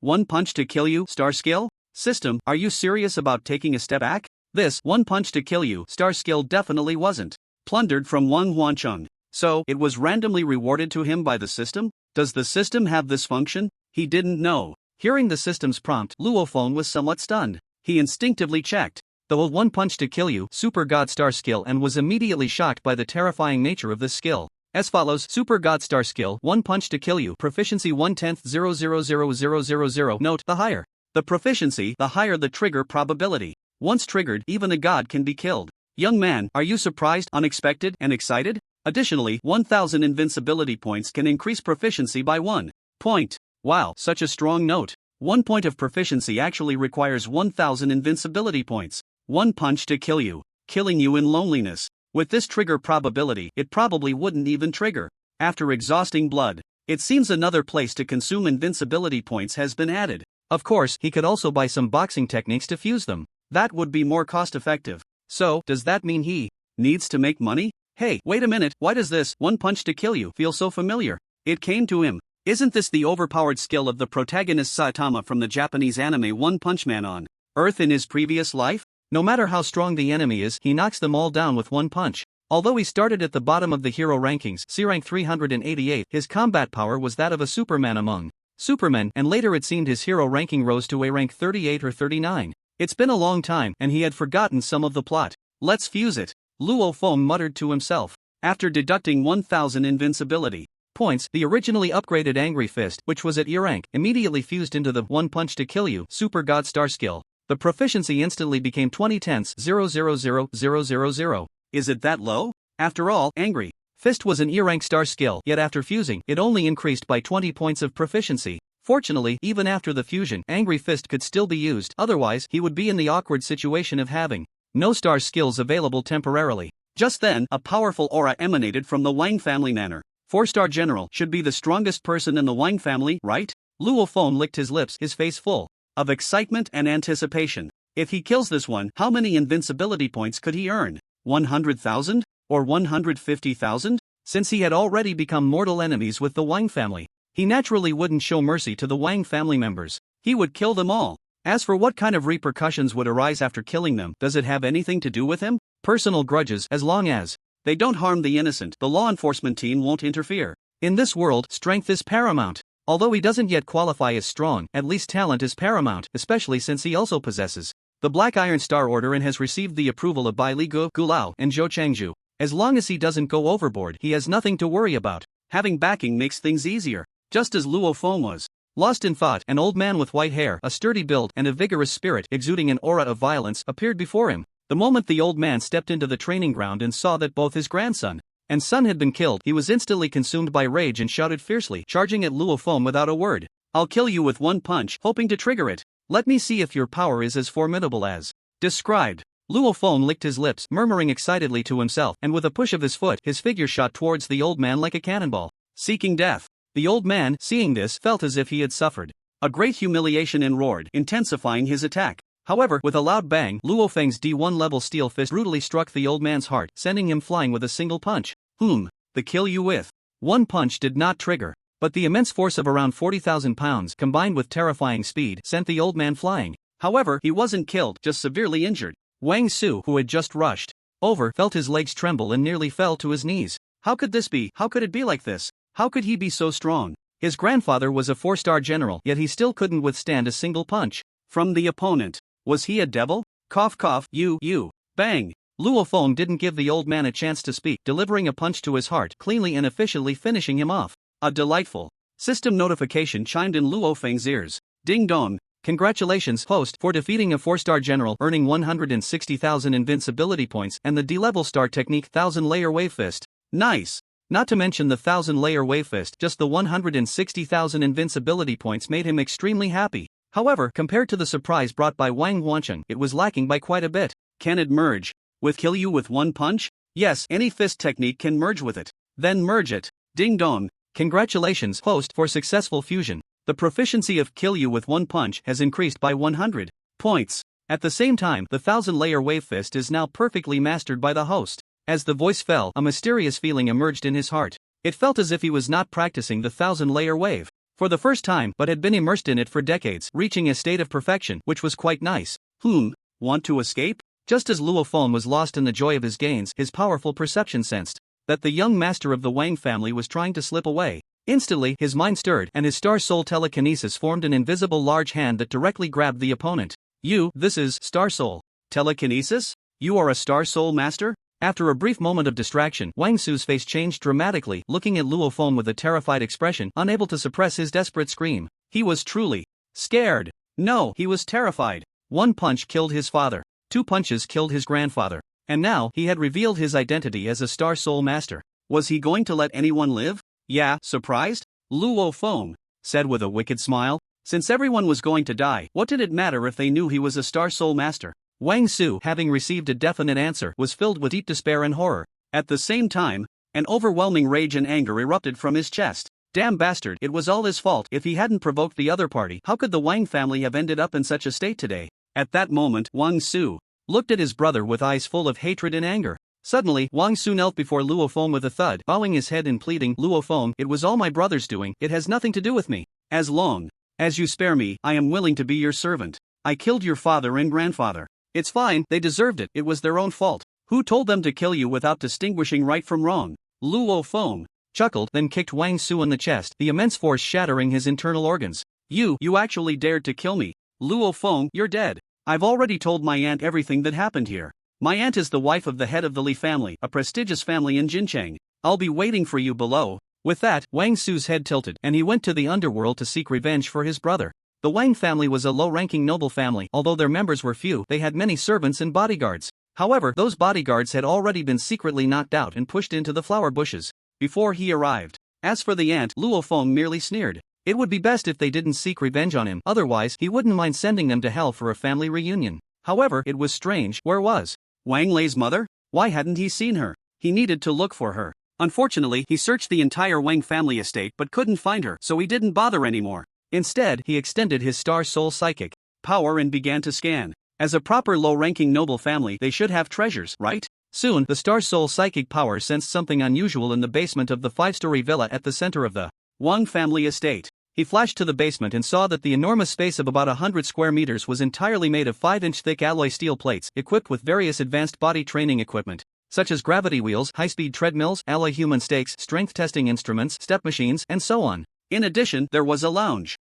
[SPEAKER 1] 1 punch to kill you star skill? System, are you serious about taking a step back? This 1 punch to kill you star skill definitely wasn't plundered from Wang Huancheng. So, it was randomly rewarded to him by the system? Does the system have this function? He didn't know. Hearing the system's prompt, Luofeng was somewhat stunned. He instinctively checked the 1 punch to kill you Super God Star skill and was immediately shocked by the terrifying nature of this skill. As follows: Super God Star skill, 1 punch to kill you, proficiency 1/10 0.00000. Note, the higher the proficiency, the higher the trigger probability. Once triggered, even a god can be killed. Young man, are you surprised, unexpected, and excited? Additionally, 1,000 invincibility points can increase proficiency by 1 point. Wow, such a strong note. 1 point of proficiency actually requires 1,000 invincibility points. 1 punch to kill you, killing you in loneliness. With this trigger probability, it probably wouldn't even trigger. After exhausting blood, it seems another place to consume invincibility points has been added. Of course, he could also buy some boxing techniques to fuse them. That would be more cost-effective. So, does that mean he needs to make money? Hey, wait a minute, why does this 1 punch to kill you feel so familiar? It came to him. Isn't this the overpowered skill of the protagonist Saitama from the Japanese anime One Punch Man on Earth in his previous life? No matter how strong the enemy is, he knocks them all down with 1 punch. Although he started at the bottom of the hero rankings, C-rank 388, his combat power was that of a Superman among Supermen, and later it seemed his hero ranking rose to a rank 38 or 39. It's been a long time, and he had forgotten some of the plot. Let's fuse it, Luofeng muttered to himself. After deducting 1,000 invincibility points, the originally upgraded Angry Fist, which was at E rank, immediately fused into the 1 punch to kill you Super God Star skill. The proficiency instantly became 20/10 0.00000. Is it that low? After all, Angry Fist was an E rank star skill, yet after fusing, it only increased by 20 points of proficiency. Fortunately, even after the fusion, Angry Fist could still be used, otherwise, he would be in the awkward situation of having no star skills available temporarily. Just then, a powerful aura emanated from the Wang family manor. 4-star general should be the strongest person in the Wang family, right? Luofeng licked his lips, his face full of excitement and anticipation. If he kills this one, how many invincibility points could he earn? 100,000? Or 150,000? Since he had already become mortal enemies with the Wang family, he naturally wouldn't show mercy to the Wang family members. He would kill them all. As for what kind of repercussions would arise after killing them, does it have anything to do with him? Personal grudges, as long as they don't harm the innocent, the law enforcement team won't interfere. In this world, strength is paramount. Although he doesn't yet qualify as strong, at least talent is paramount, especially since he also possesses the Black Iron Star Order and has received the approval of Bai Li Gu, Gulao, and Zhou Changzhu. As long as he doesn't go overboard, he has nothing to worry about. Having backing makes things easier. Just as Luofeng was lost in thought, an old man with white hair, a sturdy build, and a vigorous spirit exuding an aura of violence appeared before him. The moment the old man stepped into the training ground and saw that both his grandson and son had been killed, he was instantly consumed by rage and shouted fiercely, charging at Luofeng without a word. I'll kill you with 1 punch, hoping to trigger it. Let me see if your power is as formidable as described. Luofeng licked his lips, murmuring excitedly to himself, and with a push of his foot, his figure shot towards the old man like a cannonball, seeking death. The old man, seeing this, felt as if he had suffered a great humiliation and roared, intensifying his attack. However, with a loud bang, Luofeng's D1 level steel fist brutally struck the old man's heart, sending him flying with a single punch. The kill you with 1 punch did not trigger, but the immense force of around 40,000 pounds combined with terrifying speed sent the old man flying. However, he wasn't killed, just severely injured. Wang Su, who had just rushed over, felt his legs tremble and nearly fell to his knees. How could this be? How could it be like this? How could he be so strong? His grandfather was a 4-star general, yet he still couldn't withstand a single punch from the opponent. Was he a devil? Cough cough, you, bang. Luofeng didn't give the old man a chance to speak, delivering a punch to his heart, cleanly and efficiently finishing him off. A delightful system notification chimed in Luofeng's ears. Ding dong. Congratulations, host, for defeating a 4-star general, earning 160,000 invincibility points and the D-level star technique 1000-layer wave fist. Nice! Not to mention the 1000-layer wave fist, just the 160,000 invincibility points made him extremely happy. However, compared to the surprise brought by Wang Wancheng, it was lacking by quite a bit. Can it merge with kill you with one punch? Yes, any fist technique can merge with it. Then merge it. Ding dong. Congratulations, host, for successful fusion. The proficiency of kill you with one punch has increased by 100 points. At the same time, the 1000-layer wave fist is now perfectly mastered by the host. As the voice fell, a mysterious feeling emerged in his heart. It felt as if he was not practicing the 1000-layer wave for the first time, but had been immersed in it for decades, reaching a state of perfection, which was quite nice. Want to escape? Just as Luo Feng was lost in the joy of his gains, his powerful perception sensed that the young master of the Wang family was trying to slip away. Instantly, his mind stirred, and his star soul telekinesis formed an invisible large hand that directly grabbed the opponent. This is Star Soul telekinesis? You are a Star Soul master? After a brief moment of distraction, Wang Su's face changed dramatically, looking at Luo Feng with a terrified expression, unable to suppress his desperate scream. He was truly scared. No, he was terrified. One punch killed his father. 2 punches killed his grandfather. And now, he had revealed his identity as a Star Soul master. Was he going to let anyone live? Yeah, surprised? Luo Feng said with a wicked smile. Since everyone was going to die, what did it matter if they knew he was a Star Soul master? Wang Su, having received a definite answer, was filled with deep despair and horror. At the same time, an overwhelming rage and anger erupted from his chest. Damn bastard, it was all his fault. If he hadn't provoked the other party, how could the Wang family have ended up in such a state today? At that moment, Wang Su looked at his brother with eyes full of hatred and anger. Suddenly, Wang Su knelt before Luo Feng with a thud, bowing his head and pleading, Luo Feng, it was all my brother's doing, it has nothing to do with me. As long as you spare me, I am willing to be your servant. I killed your father and grandfather. It's fine, they deserved it, it was their own fault. Who told them to kill you without distinguishing right from wrong? Luo Feng chuckled, then kicked Wang Su in the chest, the immense force shattering his internal organs. You actually dared to kill me. Luo Feng, you're dead. I've already told my aunt everything that happened here. My aunt is the wife of the head of the Li family, a prestigious family in Jincheng. I'll be waiting for you below. With that, Wang Su's head tilted, and he went to the underworld to seek revenge for his brother. The Wang family was a low-ranking noble family. Although their members were few, they had many servants and bodyguards. However, those bodyguards had already been secretly knocked out and pushed into the flower bushes before he arrived. As for the aunt, Luo Feng merely sneered. It would be best if they didn't seek revenge on him, otherwise he wouldn't mind sending them to hell for a family reunion. However, it was strange, where was Wang Lei's mother? Why hadn't he seen her? He needed to look for her. Unfortunately, he searched the entire Wang family estate but couldn't find her, so he didn't bother anymore. Instead, he extended his Star Soul psychic power and began to scan. As a proper low-ranking noble family, they should have treasures, right? Soon, the Star Soul psychic power sensed something unusual in the basement of the 5-story villa at the center of the Wang family estate. He flashed to the basement and saw that the enormous space of about 100 square meters was entirely made of 5-inch thick alloy steel plates, equipped with various advanced body training equipment, such as gravity wheels, high-speed treadmills, alloy human stakes, strength testing instruments, step machines, and so on. In addition, there was a lounge.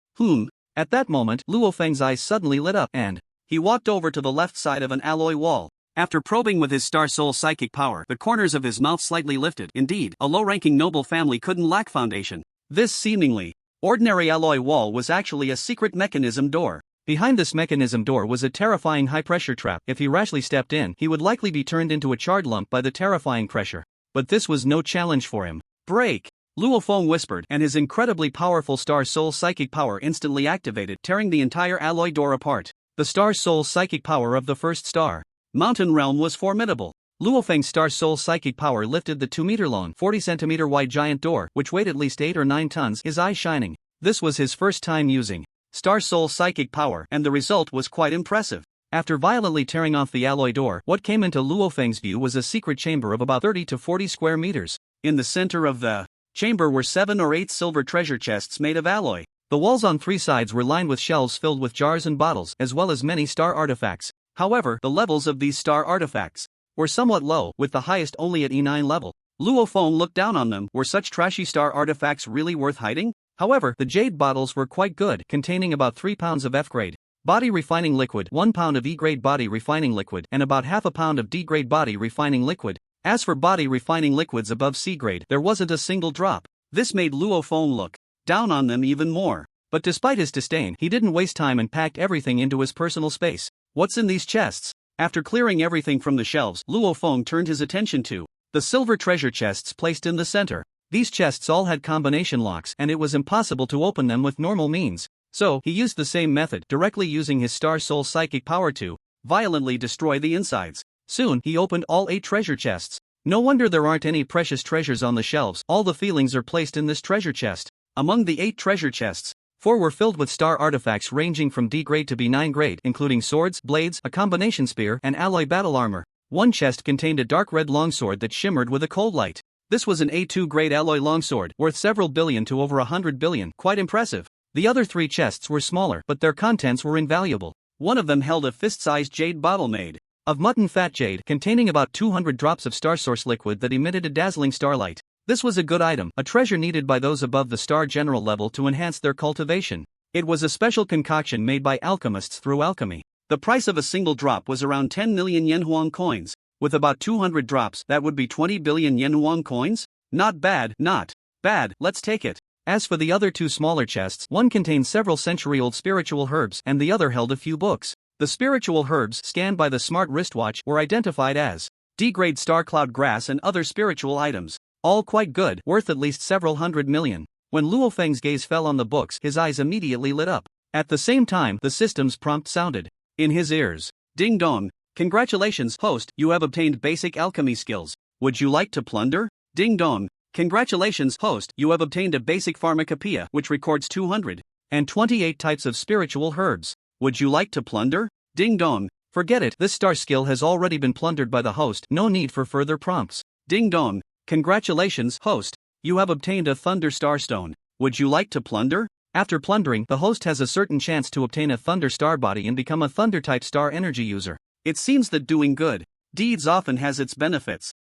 [SPEAKER 1] At that moment, Luo Feng's eyes suddenly lit up, and he walked over to the left side of an alloy wall. After probing with his Star Soul psychic power, the corners of his mouth slightly lifted. Indeed, a low-ranking noble family couldn't lack foundation. This seemingly ordinary alloy wall was actually a secret mechanism door. Behind this mechanism door was a terrifying high-pressure trap. If he rashly stepped in, he would likely be turned into a charred lump by the terrifying pressure. But this was no challenge for him. Break! Luo Feng whispered, and his incredibly powerful Star Soul psychic power instantly activated, tearing the entire alloy door apart. The Star Soul psychic power of the first star mountain realm was formidable. Luo Feng's Star Soul psychic power lifted the 2-meter-long, 40-centimeter-wide giant door, which weighed at least 8 or 9 tons, his eyes shining. This was his first time using Star Soul psychic power, and the result was quite impressive. After violently tearing off the alloy door, what came into Luo Feng's view was a secret chamber of about 30 to 40 square meters. In the center of the chamber were 7 or 8 silver treasure chests made of alloy. The walls on 3 sides were lined with shelves filled with jars and bottles, as well as many star artifacts. However, the levels of these star artifacts were somewhat low, with the highest only at E9 level. Luo Feng looked down on them. Were such trashy star artifacts really worth hiding? However, the jade bottles were quite good, containing about 3 pounds of F-grade body refining liquid, 1 pound of E-grade body refining liquid, and about half a pound of D-grade body refining liquid. As for body refining liquids above C-grade, there wasn't a single drop. This made Luo Feng look down on them even more. But despite his disdain, he didn't waste time and packed everything into his personal space. What's in these chests? After clearing everything from the shelves, Luo Feng turned his attention to the silver treasure chests placed in the center. These chests all had combination locks and it was impossible to open them with normal means. So, he used the same method, directly using his Star Soul psychic power to violently destroy the insides. Soon, he opened all 8 treasure chests. No wonder there aren't any precious treasures on the shelves, all the feelings are placed in this treasure chest. Among the 8 treasure chests, 4 were filled with star artifacts ranging from D grade to B9 grade, including swords, blades, a combination spear, and alloy battle armor. One chest contained a dark red longsword that shimmered with a cold light. This was an A2 grade alloy longsword, worth several billion to over 100 billion, quite impressive. The other 3 chests were smaller, but their contents were invaluable. One of them held a fist-sized jade bottle made of mutton fat jade, containing about 200 drops of star source liquid that emitted a dazzling starlight. This was a good item, a treasure needed by those above the star general level to enhance their cultivation. It was a special concoction made by alchemists through alchemy. The price of a single drop was around 10 million Yenhuang coins. With about 200 drops, that would be 20 billion Yenhuang coins? Not bad, not bad, let's take it. As for the other 2 smaller chests, one contained several century-old spiritual herbs and the other held a few books. The spiritual herbs, scanned by the smart wristwatch, were identified as D-grade star cloud grass and other spiritual items. All quite good, worth at least several hundred million. When Luo Feng's gaze fell on the books, his eyes immediately lit up. At the same time, the system's prompt sounded in his ears. Ding dong. Congratulations, host, you have obtained basic alchemy skills. Would you like to plunder? Ding dong. Congratulations, host, you have obtained a basic pharmacopoeia which records 228 types of spiritual herbs. Would you like to plunder? Ding dong. Forget it, this star skill has already been plundered by the host, no need for further prompts. Ding dong. Congratulations, host, you have obtained a Thunder Star Stone. Would you like to plunder? After plundering, the host has a certain chance to obtain a Thunder Star body and become a Thunder-type star energy user. It seems that doing good deeds often has its benefits.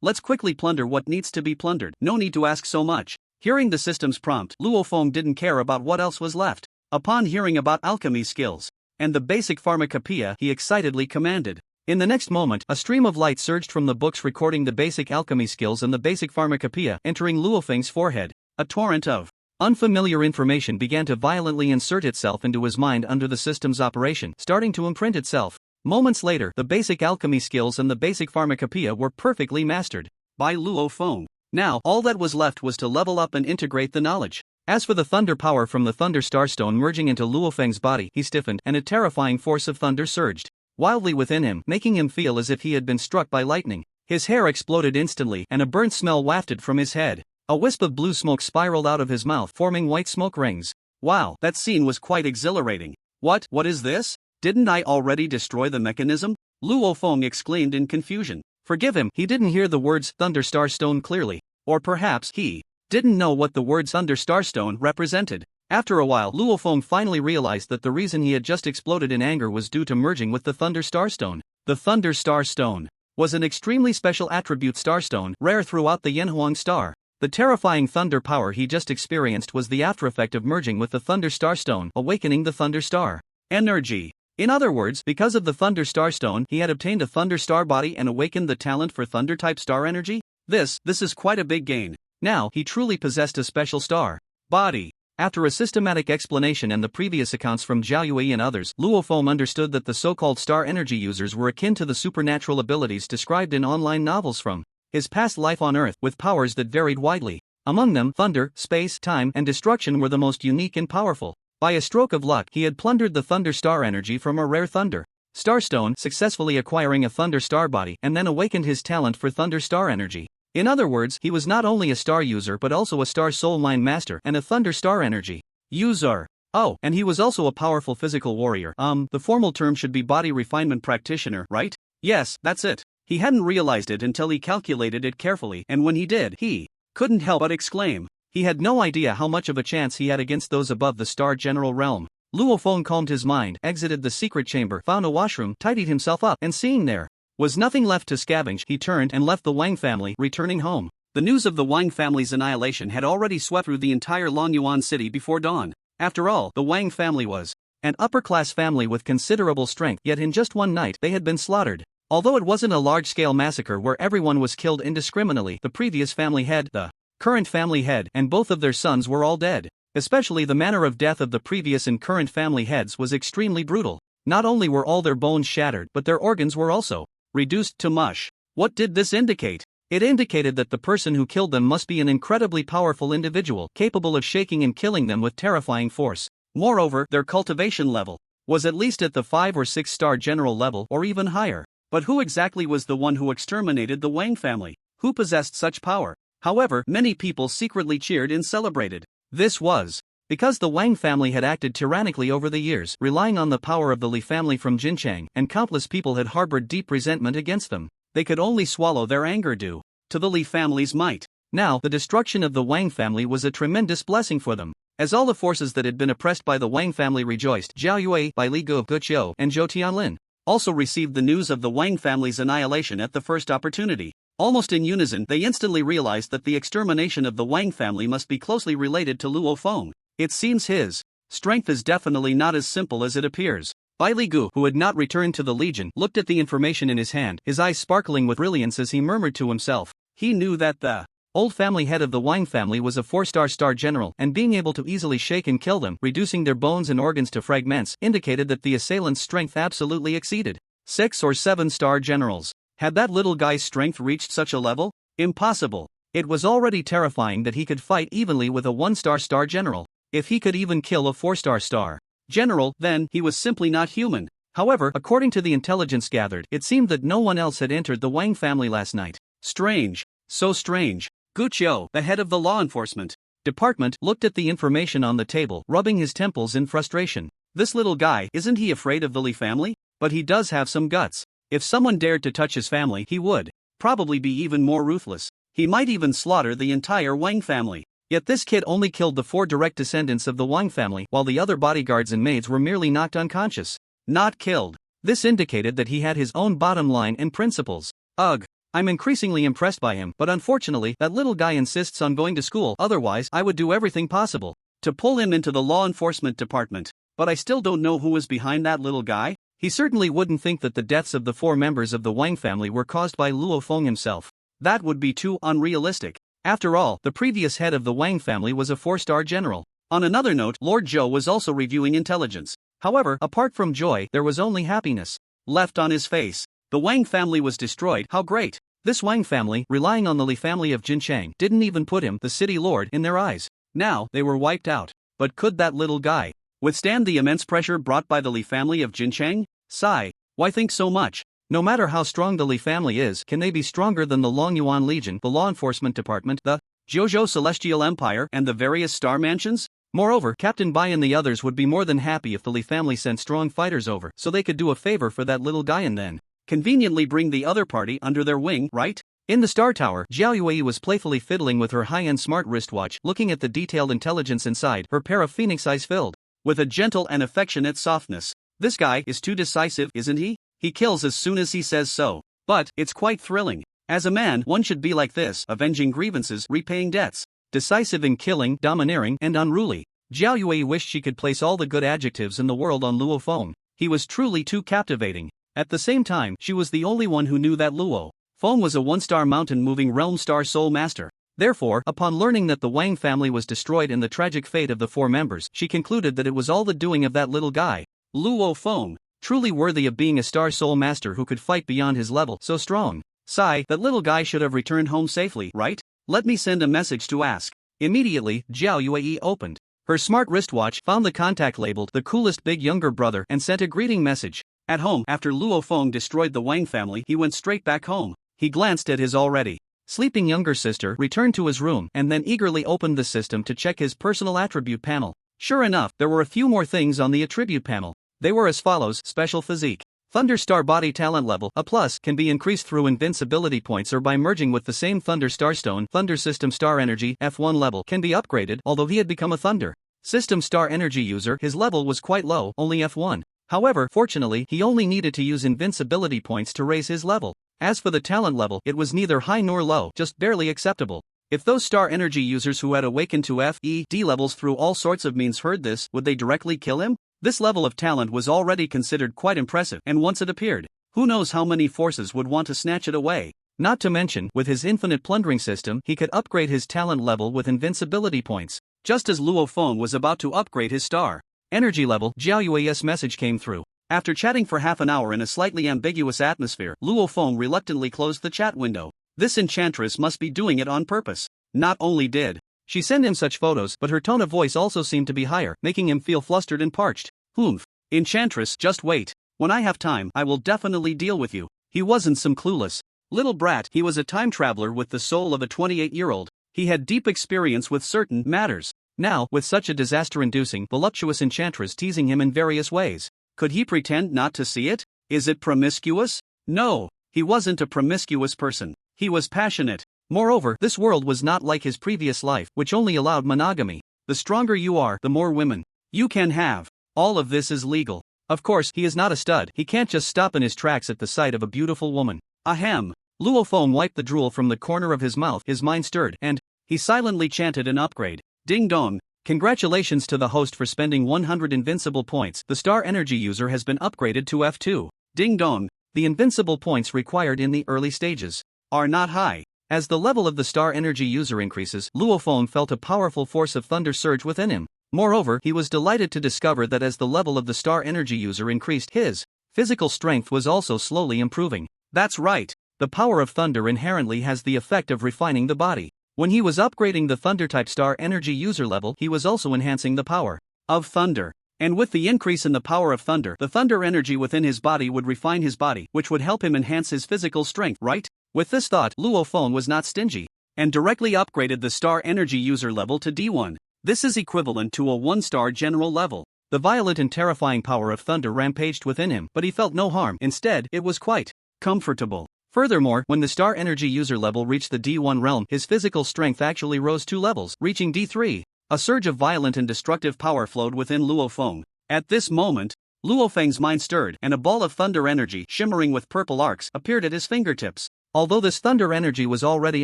[SPEAKER 1] Let's quickly plunder what needs to be plundered, no need to ask so much. Hearing the system's prompt, Luo Feng didn't care about what else was left. Upon hearing about alchemy skills and the basic pharmacopoeia, he excitedly commanded. In the next moment, a stream of light surged from the books recording the basic alchemy skills and the basic pharmacopoeia, entering Luo Feng's forehead. A torrent of unfamiliar information began to violently insert itself into his mind under the system's operation, starting to imprint itself. Moments later, the basic alchemy skills and the basic pharmacopoeia were perfectly mastered by Luo Feng. Now, all that was left was to level up and integrate the knowledge. As for the thunder power from the Thunder Star Stone merging into Luo Feng's body, he stiffened, and a terrifying force of thunder surged wildly within him, making him feel as if he had been struck by lightning. His hair exploded instantly, and a burnt smell wafted from his head. A wisp of blue smoke spiraled out of his mouth, forming white smoke rings. Wow, that scene was quite exhilarating. What is this? Didn't I already destroy the mechanism? Luo Feng exclaimed in confusion. Forgive him, he didn't hear the words Thunder Star Stone clearly. Or perhaps he didn't know what the words Thunder Star Stone represented. After a while, Luo Feng finally realized that the reason he had just exploded in anger was due to merging with the Thunder Star Stone. The Thunder Star Stone was an extremely special attribute starstone, rare throughout the Yenhuang star. The terrifying thunder power he just experienced was the aftereffect of merging with the Thunder Star Stone, awakening the Thunder Star energy. In other words, because of the Thunder Star Stone, he had obtained a Thunder Star body and awakened the talent for Thunder-type star energy? This is quite a big gain. Now, he truly possessed a special star body. After a systematic explanation and the previous accounts from Zhao Yui and others, Luo Feng understood that the so-called star energy users were akin to the supernatural abilities described in online novels from his past life on Earth, with powers that varied widely. Among them, thunder, space, time, and destruction were the most unique and powerful. By a stroke of luck, he had plundered the Thunder Star energy from a rare Thunder Starstone, successfully acquiring a Thunder Star body, and then awakened his talent for Thunder Star energy. In other words, he was not only a star user but also a star soul mind master and a Thunder Star energy user. Oh, and he was also a powerful physical warrior. The formal term should be body refinement practitioner, right? Yes, that's it. He hadn't realized it until he calculated it carefully, and when he did, he couldn't help but exclaim. He had no idea how much of a chance he had against those above the star general realm. Luo Feng calmed his mind, exited the secret chamber, found a washroom, tidied himself up, and seeing there was nothing left to scavenge, he turned and left the Wang family, returning home. The news of the Wang family's annihilation had already swept through the entire Longyuan city before dawn. After all, the Wang family was an upper-class family with considerable strength, yet in just one night they had been slaughtered. Although it wasn't a large-scale massacre where everyone was killed indiscriminately, the previous family head, the current family head, and both of their sons were all dead. Especially the manner of death of the previous and current family heads was extremely brutal. Not only were all their bones shattered, but their organs were also reduced to mush. What did this indicate? It indicated that the person who killed them must be an incredibly powerful individual, capable of shaking and killing them with terrifying force. Moreover, their cultivation level was at least at the 5 or 6 star general level or even higher. But who exactly was the one who exterminated the Wang family? Who possessed such power? However, many people secretly cheered and celebrated. This was because the Wang family had acted tyrannically over the years, relying on the power of the Li family from Jinchang, and countless people had harbored deep resentment against them. They could only swallow their anger due to the Li family's might. Now, the destruction of the Wang family was a tremendous blessing for them. As all the forces that had been oppressed by the Wang family rejoiced, Zhao Yue, Bai Li Gu, Guqiu, and Zhou Tianlin also received the news of the Wang family's annihilation at the first opportunity. Almost in unison, they instantly realized that the extermination of the Wang family must be closely related to Luo Feng. It seems his strength is definitely not as simple as it appears. Bai Li Gu, who had not returned to the Legion, looked at the information in his hand, his eyes sparkling with brilliance as he murmured to himself. He knew that the old family head of the Wang family was a 4-star general, and being able to easily shake and kill them, reducing their bones and organs to fragments, indicated that the assailant's strength absolutely exceeded 6 or 7-star generals. Had that little guy's strength reached such a level? Impossible. It was already terrifying that he could fight evenly with a 1-star general. If he could even kill a 4-star general, then he was simply not human. However, according to the intelligence gathered, it seemed that no one else had entered the Wang family last night. Strange. So strange. Gu Qiu, the head of the law enforcement department, looked at the information on the table, rubbing his temples in frustration. This little guy, isn't he afraid of the Li family? But he does have some guts. If someone dared to touch his family, he would probably be even more ruthless. He might even slaughter the entire Wang family. Yet this kid only killed the 4 direct descendants of the Wang family, while the other bodyguards and maids were merely knocked unconscious. Not killed. This indicated that he had his own bottom line and principles. Ugh. I'm increasingly impressed by him, but unfortunately, that little guy insists on going to school, otherwise I would do everything possible to pull him into the law enforcement department. But I still don't know who was behind that little guy. He certainly wouldn't think that the deaths of the 4 members of the Wang family were caused by Luo Feng himself. That would be too unrealistic. After all, the previous head of the Wang family was a 4-star general. On another note, Lord Zhou was also reviewing intelligence. However, apart from joy, there was only happiness left on his face. The Wang family was destroyed. How great! This Wang family, relying on the Li family of Jinchang, didn't even put him, the city lord, in their eyes. Now, they were wiped out. But could that little guy withstand the immense pressure brought by the Li family of Jinchang? Sigh. Why think so much? No matter how strong the Li family is, can they be stronger than the Longyuan Legion, the law enforcement department, the Zhozhou Celestial Empire, and the various star mansions? Moreover, Captain Bai and the others would be more than happy if the Li family sent strong fighters over, so they could do a favor for that little guy and then conveniently bring the other party under their wing, right? In the Star Tower, Zhao Yue was playfully fiddling with her high-end smart wristwatch, looking at the detailed intelligence inside, her pair of phoenix eyes filled with a gentle and affectionate softness. This guy is too decisive, isn't he? He kills as soon as he says so. But it's quite thrilling. As a man, one should be like this, avenging grievances, repaying debts, decisive in killing, domineering, and unruly. Zhao Yue wished she could place all the good adjectives in the world on Luo Feng. He was truly too captivating. At the same time, she was the only one who knew that Luo Feng was a 1-star mountain-moving realm star soul master. Therefore, upon learning that the Wang family was destroyed in the tragic fate of the 4 members, she concluded that it was all the doing of that little guy. Luo Feng, truly worthy of being a star soul master who could fight beyond his level, so strong. Sigh, that little guy should have returned home safely, right? Let me send a message to ask. Immediately, Zhao Yue opened her smart wristwatch, found the contact labeled the coolest big younger brother, and sent a greeting message. At home, after Luo Feng destroyed the Wang family, he went straight back home. He glanced at his already sleeping younger sister, returned to his room, and then eagerly opened the system to check his personal attribute panel. Sure enough, there were a few more things on the attribute panel. They were as follows: special physique, Thunder Star body talent level, a plus, can be increased through invincibility points or by merging with the same Thunder Star Stone. Thunder System Star Energy, F1 level, can be upgraded, although he had become a Thunder System Star Energy user, his level was quite low, only F1. However, fortunately, he only needed to use invincibility points to raise his level. As for the talent level, it was neither high nor low, just barely acceptable. If those star energy users who had awakened to F, E, D levels through all sorts of means heard this, would they directly kill him? This level of talent was already considered quite impressive, and once it appeared, who knows how many forces would want to snatch it away. Not to mention, with his infinite plundering system, he could upgrade his talent level with invincibility points. Just as Luo Feng was about to upgrade his star energy level, Jiao Yue's message came through. After chatting for half an hour in a slightly ambiguous atmosphere, Luo Feng reluctantly closed the chat window. This enchantress must be doing it on purpose. Not only did she send him such photos, but her tone of voice also seemed to be higher, making him feel flustered and parched. Humph. Enchantress, just wait. When I have time, I will definitely deal with you. He wasn't some clueless little brat, he was a time traveler with the soul of a 28-year-old. He had deep experience with certain matters. Now, with such a disaster-inducing, voluptuous enchantress teasing him in various ways, could he pretend not to see it? Is it promiscuous? No, he wasn't a promiscuous person. He was passionate. Moreover, this world was not like his previous life, which only allowed monogamy. The stronger you are, the more women you can have. All of this is legal. Of course, he is not a stud. He can't just stop in his tracks at the sight of a beautiful woman. Ahem. Luo Feng wiped the drool from the corner of his mouth. His mind stirred, and he silently chanted an upgrade. Ding dong. Congratulations to the host for spending 100 invincible points. The star energy user has been upgraded to F2. Ding dong. The invincible points required in the early stages are not high. As the level of the star energy user increases, Luo Feng felt a powerful force of thunder surge within him. Moreover, he was delighted to discover that as the level of the star energy user increased, his physical strength was also slowly improving. That's right. The power of thunder inherently has the effect of refining the body. When he was upgrading the thunder-type star energy user level, he was also enhancing the power of thunder. And with the increase in the power of thunder, the thunder energy within his body would refine his body, which would help him enhance his physical strength, right? With this thought, Luo Feng was not stingy, and directly upgraded the star energy user level to D1. This is equivalent to a 1-star general level. The violent and terrifying power of thunder rampaged within him, but he felt no harm. Instead, it was quite comfortable. Furthermore, when the star energy user level reached the D1 realm, his physical strength actually rose 2 levels, reaching D3. A surge of violent and destructive power flowed within Luo Feng. At this moment, Luo Feng's mind stirred, and a ball of thunder energy, shimmering with purple arcs, appeared at his fingertips. Although this thunder energy was already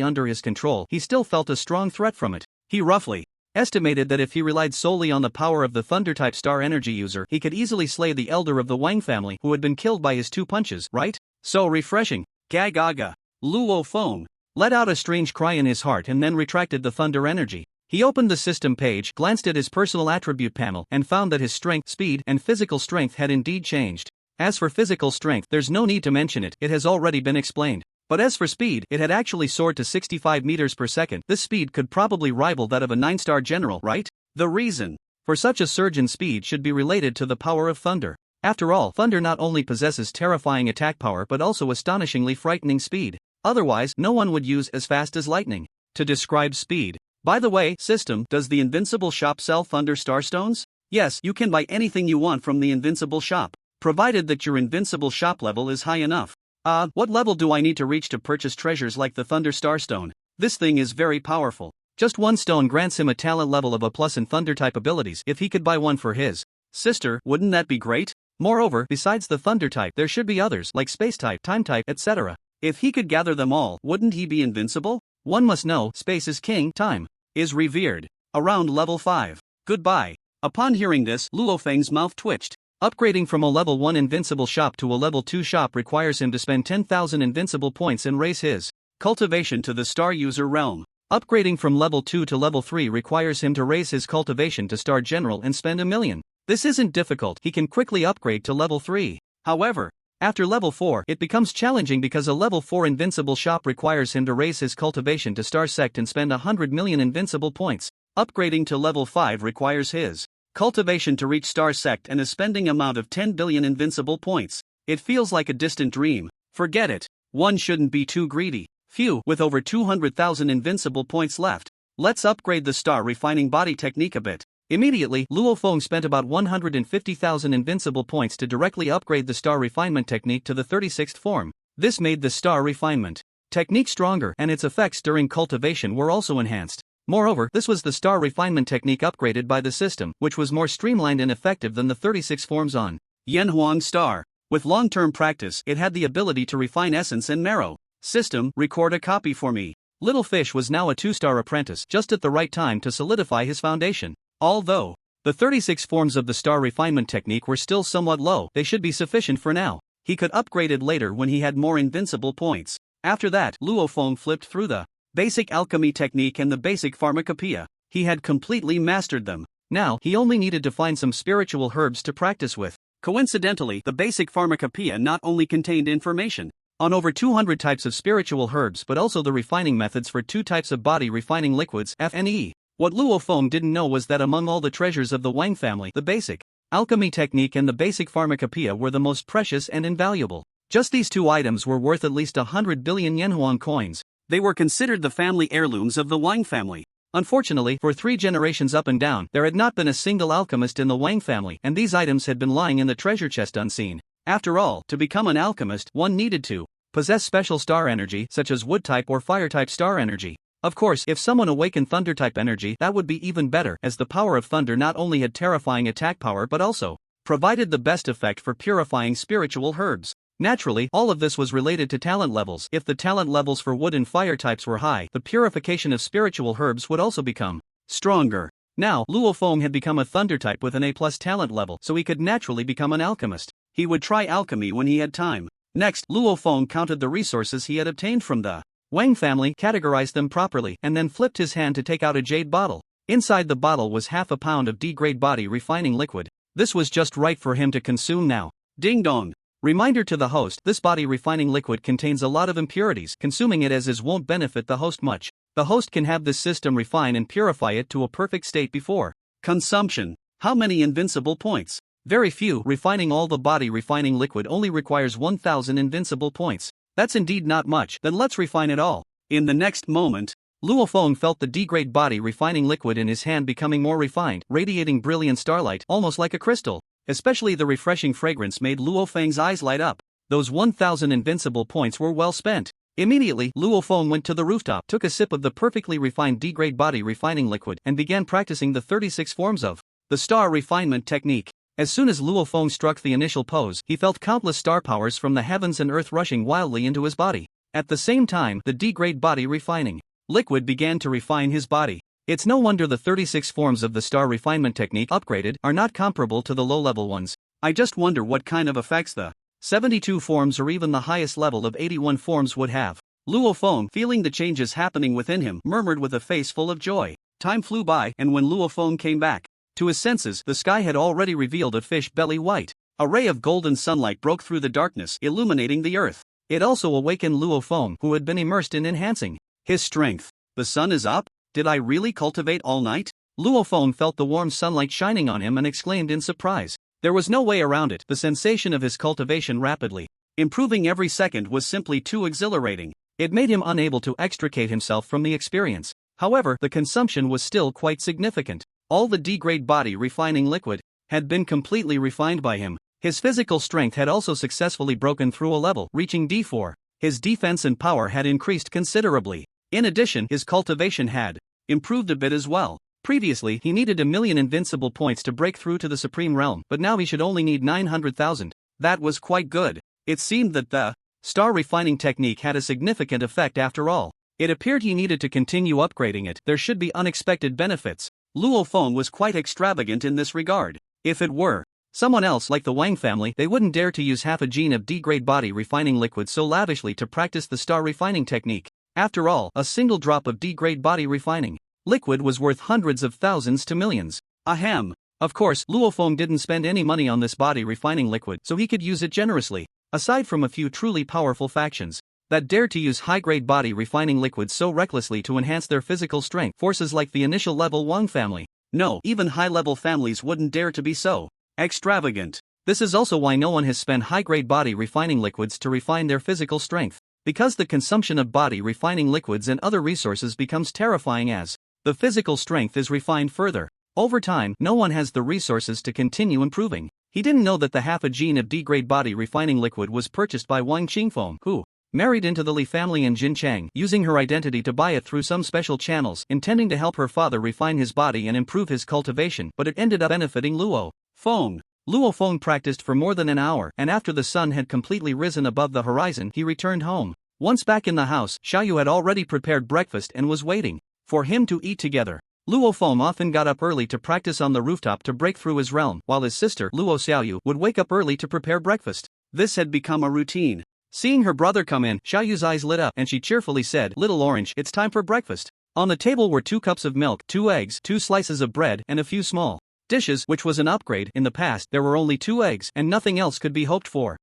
[SPEAKER 1] under his control, he still felt a strong threat from it. He roughly estimated that if he relied solely on the power of the thunder-type star energy user, he could easily slay the elder of the Wang family who had been killed by his 2 punches, right? So refreshing. Gagaga. Luo Feng let out a strange cry in his heart and then retracted the thunder energy. He opened the system page, glanced at his personal attribute panel, and found that his strength, speed, and physical strength had indeed changed. As for physical strength, there's no need to mention it, it has already been explained. But as for speed, it had actually soared to 65 meters per second. This speed could probably rival that of a 9-star general, right? The reason for such a surge in speed should be related to the power of thunder. After all, thunder not only possesses terrifying attack power but also astonishingly frightening speed. Otherwise, no one would use as fast as lightning to describe speed. By the way, system, does the Invincible Shop sell Thunder Starstones? Yes, you can buy anything you want from the Invincible Shop, provided that your Invincible Shop level is high enough. What level do I need to reach to purchase treasures like the Thunder Starstone? This thing is very powerful. Just 1 stone grants him a talent level of A+ in Thunder-type abilities. If he could buy one for his sister, wouldn't that be great? Moreover, besides the Thunder type, there should be others like Space type, Time type, etc. If he could gather them all, wouldn't he be invincible? One must know, Space is king, Time is revered. Around level 5. Goodbye. Upon hearing this, Luo Feng's mouth twitched. Upgrading from a level 1 invincible shop to a level 2 shop requires him to spend 10,000 invincible points and raise his cultivation to the star user realm. Upgrading from level 2 to level 3 requires him to raise his cultivation to star general and spend 1 million. This isn't difficult, he can quickly upgrade to level 3. However, after level 4, it becomes challenging because a level 4 invincible shop requires him to raise his cultivation to star sect and spend 100 million invincible points. Upgrading to level 5 requires his cultivation to reach star sect and a spending amount of 10 billion invincible points. It feels like a distant dream. Forget it. One shouldn't be too greedy. Phew, with over 200,000 invincible points left, let's upgrade the star refining body technique a bit. Immediately, Luo Feng spent about 150,000 invincible points to directly upgrade the star refinement technique to the 36th form. This made the star refinement technique stronger, and its effects during cultivation were also enhanced. Moreover, this was the star refinement technique upgraded by the system, which was more streamlined and effective than the 36 forms on Yanhuang Star. With long-term practice, it had the ability to refine essence and marrow. System, record a copy for me. Little Fish was now a 2-star apprentice, just at the right time to solidify his foundation. Although the 36 forms of the star refinement technique were still somewhat low, they should be sufficient for now. He could upgrade it later when he had more invincible points. After that, Luo Feng flipped through the basic alchemy technique and the basic pharmacopoeia. He had completely mastered them. Now, he only needed to find some spiritual herbs to practice with. Coincidentally, the basic pharmacopoeia not only contained information on over 200 types of spiritual herbs but also the refining methods for 2 types of body refining liquids, FNE. What Luo Feng didn't know was that among all the treasures of the Wang family, the basic alchemy technique and the basic pharmacopoeia were the most precious and invaluable. Just these 2 items were worth at least 100 billion Yanhuan coins. They were considered the family heirlooms of the Wang family. Unfortunately, for 3 generations up and down, there had not been a single alchemist in the Wang family, and these items had been lying in the treasure chest unseen. After all, to become an alchemist, one needed to possess special star energy, such as wood-type or fire-type star energy. Of course, if someone awakened thunder-type energy, that would be even better, as the power of thunder not only had terrifying attack power but also provided the best effect for purifying spiritual herbs. Naturally, all of this was related to talent levels. If the talent levels for wood and fire types were high, the purification of spiritual herbs would also become stronger. Now, Luo Feng had become a thunder type with an A+ talent level, so he could naturally become an alchemist. He would try alchemy when he had time. Next, Luo Feng counted the resources he had obtained from the Wang family, categorized them properly, and then flipped his hand to take out a jade bottle. Inside the bottle was half a pound of D-grade body refining liquid. This was just right for him to consume now. Ding dong. Reminder to the host, this body refining liquid contains a lot of impurities. Consuming it as is won't benefit the host much. The host can have this system refine and purify it to a perfect state before consumption. How many invincible points? Very few. Refining all the body refining liquid only requires 1000 invincible points. That's indeed not much, then let's refine it all. In the next moment, Luo Feng felt the D-grade body refining liquid in his hand becoming more refined, radiating brilliant starlight, almost like a crystal. Especially the refreshing fragrance made Luo Feng's eyes light up. Those 1000 invincible points were well spent. Immediately, Luo Feng went to the rooftop, took a sip of the perfectly refined D-grade body refining liquid, and began practicing the 36 forms of the star refinement technique. As soon as Luo Feng struck the initial pose, he felt countless star powers from the heavens and earth rushing wildly into his body. At the same time, the D-grade body refining liquid began to refine his body. It's no wonder the 36 forms of the star refinement technique upgraded are not comparable to the low-level ones. I just wonder what kind of effects the 72 forms or even the highest level of 81 forms would have. Luo Feng, feeling the changes happening within him, murmured with a face full of joy. Time flew by, and when Luo Feng came back to his senses, the sky had already revealed a fish belly white. A ray of golden sunlight broke through the darkness, illuminating the earth. It also awakened Luo Feng, who had been immersed in enhancing his strength. The sun is up? Did I really cultivate all night? Luo Feng felt the warm sunlight shining on him and exclaimed in surprise. There was no way around it. The sensation of his cultivation rapidly improving every second was simply too exhilarating. It made him unable to extricate himself from the experience. However, the consumption was still quite significant. All the D-grade body refining liquid had been completely refined by him. His physical strength had also successfully broken through a level, reaching D4. His defense and power had increased considerably. In addition, his cultivation had improved a bit as well. Previously, he needed 1,000,000 invincible points to break through to the Supreme Realm, but now he should only need 900,000. That was quite good. It seemed that the star refining technique had a significant effect after all. It appeared he needed to continue upgrading it. There should be unexpected benefits. Luo Feng was quite extravagant in this regard. If it were someone else like the Wang family, they wouldn't dare to use half a gene of D-grade body refining liquid so lavishly to practice the star refining technique. After all, a single drop of D-grade body refining liquid was worth hundreds of thousands to millions. Ahem. Of course, Luo Feng didn't spend any money on this body refining liquid, so he could use it generously. Aside from a few truly powerful factions that dared to use high-grade body refining liquids so recklessly to enhance their physical strength, forces like the initial level Wang family. No, even high-level families wouldn't dare to be so extravagant. This is also why no one has spent high-grade body refining liquids to refine their physical strength. Because the consumption of body refining liquids and other resources becomes terrifying as the physical strength is refined further. Over time, no one has the resources to continue improving. He didn't know that the half a gene of D-grade body refining liquid was purchased by Wang Qingfeng, who married into the Li family in Jinchang, using her identity to buy it through some special channels, intending to help her father refine his body and improve his cultivation, but it ended up benefiting Luo Feng. Luo Feng practiced for more than an hour, and after the sun had completely risen above the horizon, he returned home. Once back in the house, Xiaoyu had already prepared breakfast and was waiting for him to eat together. Luo Feng often got up early to practice on the rooftop to break through his realm, while his sister, Luo Xiaoyu, would wake up early to prepare breakfast. This had become a routine. Seeing her brother come in, Xiaoyu's eyes lit up and she cheerfully said, "Little Orange, it's time for breakfast." On the table were 2 cups of milk, 2 eggs, 2 slices of bread, and a few small dishes, which was an upgrade. In the past, there were only 2 eggs, and nothing else could be hoped for.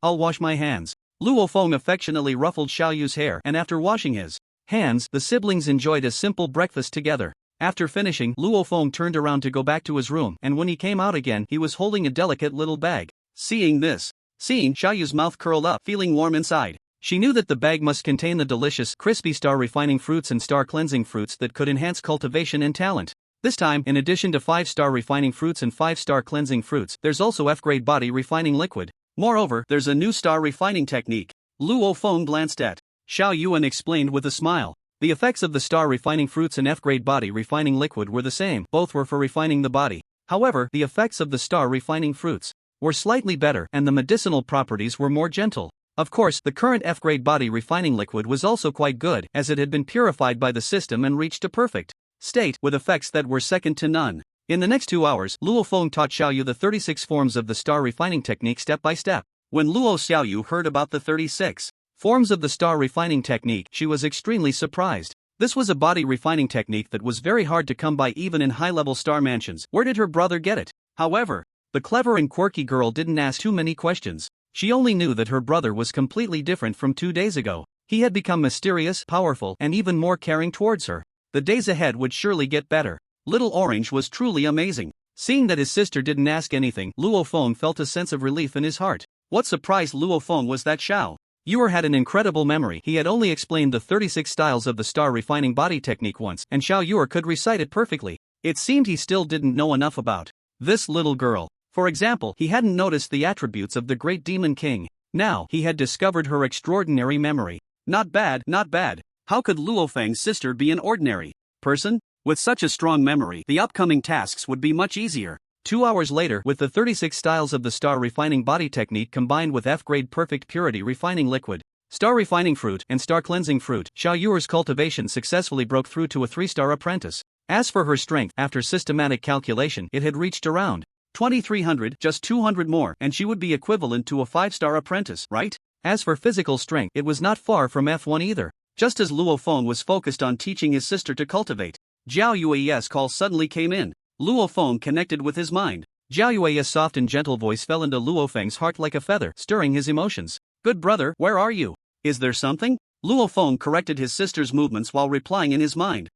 [SPEAKER 1] I'll wash my hands. Luo Feng affectionately ruffled Xiao Yu's hair, and after washing his hands, the siblings enjoyed a simple breakfast together. After finishing, Luo Feng turned around to go back to his room, and when he came out again, he was holding a delicate little bag. Seeing Xiao Yu's mouth curled up, feeling warm inside. She knew that the bag must contain the delicious, crispy star refining fruits and star cleansing fruits that could enhance cultivation and talent. This time, in addition to 5-star refining fruits and 5-star cleansing fruits, there's also F-grade body refining liquid. Moreover, there's a new star refining technique. Luo Feng glanced at Xiao Yu and explained with a smile. The effects of the star refining fruits and F-grade body refining liquid were the same, both were for refining the body. However, the effects of the star refining fruits were slightly better, and the medicinal properties were more gentle. Of course, the current F-grade body refining liquid was also quite good, as it had been purified by the system and reached a perfect state, with effects that were second to none. In the next 2 hours, Luo Feng taught Xiao Yu the 36 forms of the star refining technique step by step. When Luo Xiao Yu heard about the 36 forms of the star refining technique, she was extremely surprised. This was a body refining technique that was very hard to come by even in high-level star mansions. Where did her brother get it? However, the clever and quirky girl didn't ask too many questions. She only knew that her brother was completely different from 2 days ago. He had become mysterious, powerful, and even more caring towards her. The days ahead would surely get better. Little Orange was truly amazing. Seeing that his sister didn't ask anything, Luo Feng felt a sense of relief in his heart. What surprised Luo Feng was that Xiao Yu had an incredible memory. He had only explained the 36 styles of the star refining body technique once, and Xiao Yu could recite it perfectly. It seemed he still didn't know enough about this little girl. For example, he hadn't noticed the attributes of the great demon king. Now, he had discovered her extraordinary memory. Not bad, not bad. How could Luo Feng's sister be an ordinary person? With such a strong memory, the upcoming tasks would be much easier. 2 hours later, with the 36 styles of the star refining body technique combined with F-grade perfect purity refining liquid, star refining fruit, and star cleansing fruit, Xiao Yu's cultivation successfully broke through to a 3-star apprentice. As for her strength, after systematic calculation, it had reached around 2300, just 200 more, and she would be equivalent to a 5-star apprentice, right? As for physical strength, it was not far from F1 either. Just as Luo Feng was focused on teaching his sister to cultivate, Jiao Yue's call suddenly came in. Luo Feng connected with his mind. Jiao Yue's soft and gentle voice fell into Luo Feng's heart like a feather, stirring his emotions. Good brother, where are you? Is there something? Luo Feng corrected his sister's movements while replying in his mind.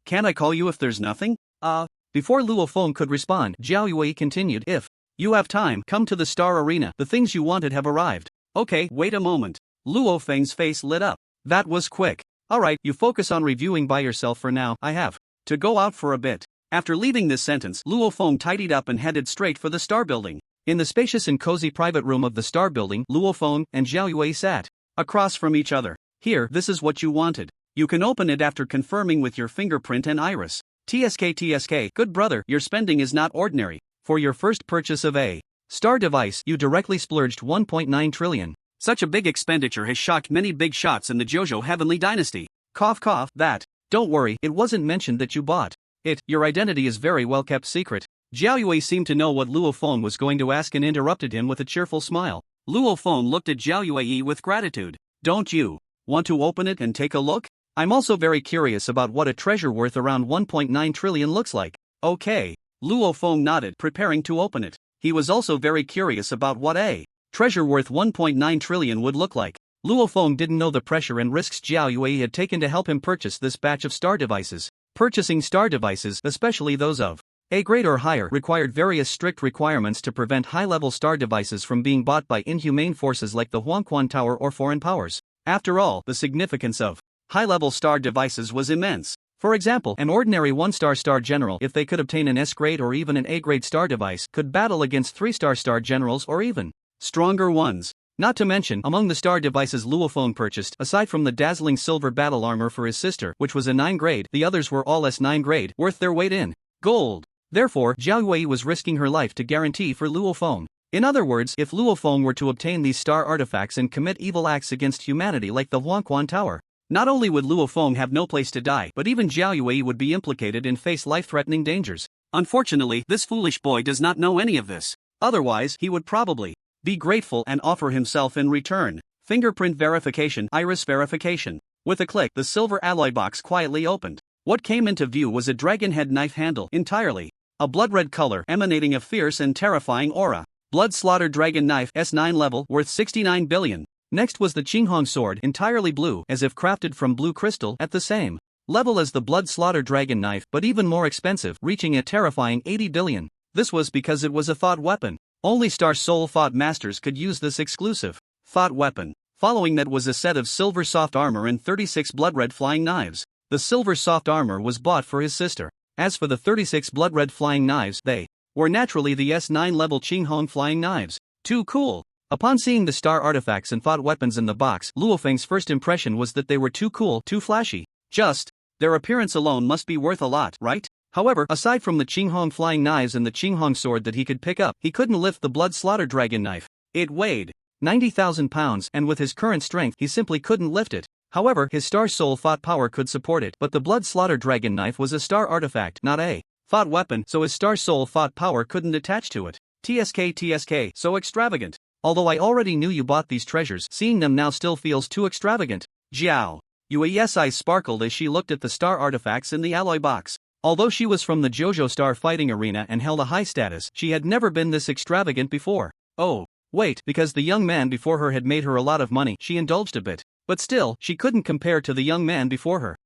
[SPEAKER 1] Can't I call you if there's nothing? Before Luo Feng could respond, Jiao Yue continued, if you have time, come to the star arena. The things you wanted have arrived. Okay, wait a moment. Luo Feng's face lit up. That was quick. Alright, you focus on reviewing by yourself for now. I have to go out for a bit. After leaving this sentence, Luo Feng tidied up and headed straight for the star building. In the spacious and cozy private room of the star building, Luo Feng and Jiao Yue sat across from each other. Here, this is what you wanted. You can open it after confirming with your fingerprint and iris. TSK, good brother, your spending is not ordinary. For your first purchase of a star device, you directly splurged 1.9 trillion. Such a big expenditure has shocked many big shots in the JoJo Heavenly Dynasty. Cough cough, that. Don't worry, it wasn't mentioned that you bought it. Your identity is very well kept secret. Jiao Yue seemed to know what Luo Feng was going to ask and interrupted him with a cheerful smile. Luo Feng looked at Jiao Yue with gratitude. Don't you want to open it and take a look? I'm also very curious about what a treasure worth around 1.9 trillion looks like. Okay. Luo Feng nodded, preparing to open it. He was also very curious about what a treasure worth 1.9 trillion would look like. Luo Feng didn't know the pressure and risks Jiao Yue had taken to help him purchase this batch of star devices. Purchasing star devices, especially those of A grade or higher, required various strict requirements to prevent high-level star devices from being bought by inhumane forces like the Huangquan Tower or foreign powers. After all, the significance of high-level star devices was immense. For example, an ordinary 1-star star general, if they could obtain an S-grade or even an A-grade star device, could battle against 3-star star generals or even stronger ones. Not to mention, among the star devices Luo Feng purchased, aside from the dazzling silver battle armor for his sister, which was a 9-grade, the others were all S9 grade, worth their weight in gold. Therefore, Jiao Yue was risking her life to guarantee for Luo Feng. In other words, if Luo Feng were to obtain these star artifacts and commit evil acts against humanity like the Huangquan Tower, not only would Luo Feng have no place to die, but even Jiao Yue would be implicated and face life-threatening dangers. Unfortunately, this foolish boy does not know any of this. Otherwise, he would probably be grateful and offer himself in return. Fingerprint verification, iris verification. With a click, the silver alloy box quietly opened. What came into view was a dragon head knife handle entirely. A blood-red color emanating a fierce and terrifying aura. Blood Slaughter Dragon Knife S9 level worth 69 billion. Next was the Qinghong sword entirely blue as if crafted from blue crystal at the same level as the Blood Slaughter Dragon Knife but even more expensive, reaching a terrifying 80 billion. This was because it was a thought weapon. Only Star Soul Thought Masters could use this exclusive thought weapon. Following that was a set of silver soft armor and 36 blood-red flying knives. The silver soft armor was bought for his sister. As for the 36 blood-red flying knives, they were naturally the S9 level Qinghong flying knives. Too cool. Upon seeing the star artifacts and thought weapons in the box, Luo Feng's first impression was that they were too cool, too flashy. Just their appearance alone must be worth a lot, right? However, aside from the Qinghong flying knives and the Qinghong sword that he could pick up, he couldn't lift the Blood Slaughter Dragon Knife. It weighed 90,000 pounds, and with his current strength he simply couldn't lift it. However, his Star Soul Thought power could support it, but the Blood Slaughter Dragon Knife was a star artifact, not a thought weapon, so his Star Soul Thought power couldn't attach to it. TSK, so extravagant. Although I already knew you bought these treasures, seeing them now still feels too extravagant. Jiao Yui's eyes sparkled as she looked at the star artifacts in the alloy box. Although she was from the JoJo Star fighting arena and held a high status, she had never been this extravagant before. Oh, wait, because the young man before her had made her a lot of money, she indulged a bit. But still, she couldn't compare to the young man before her.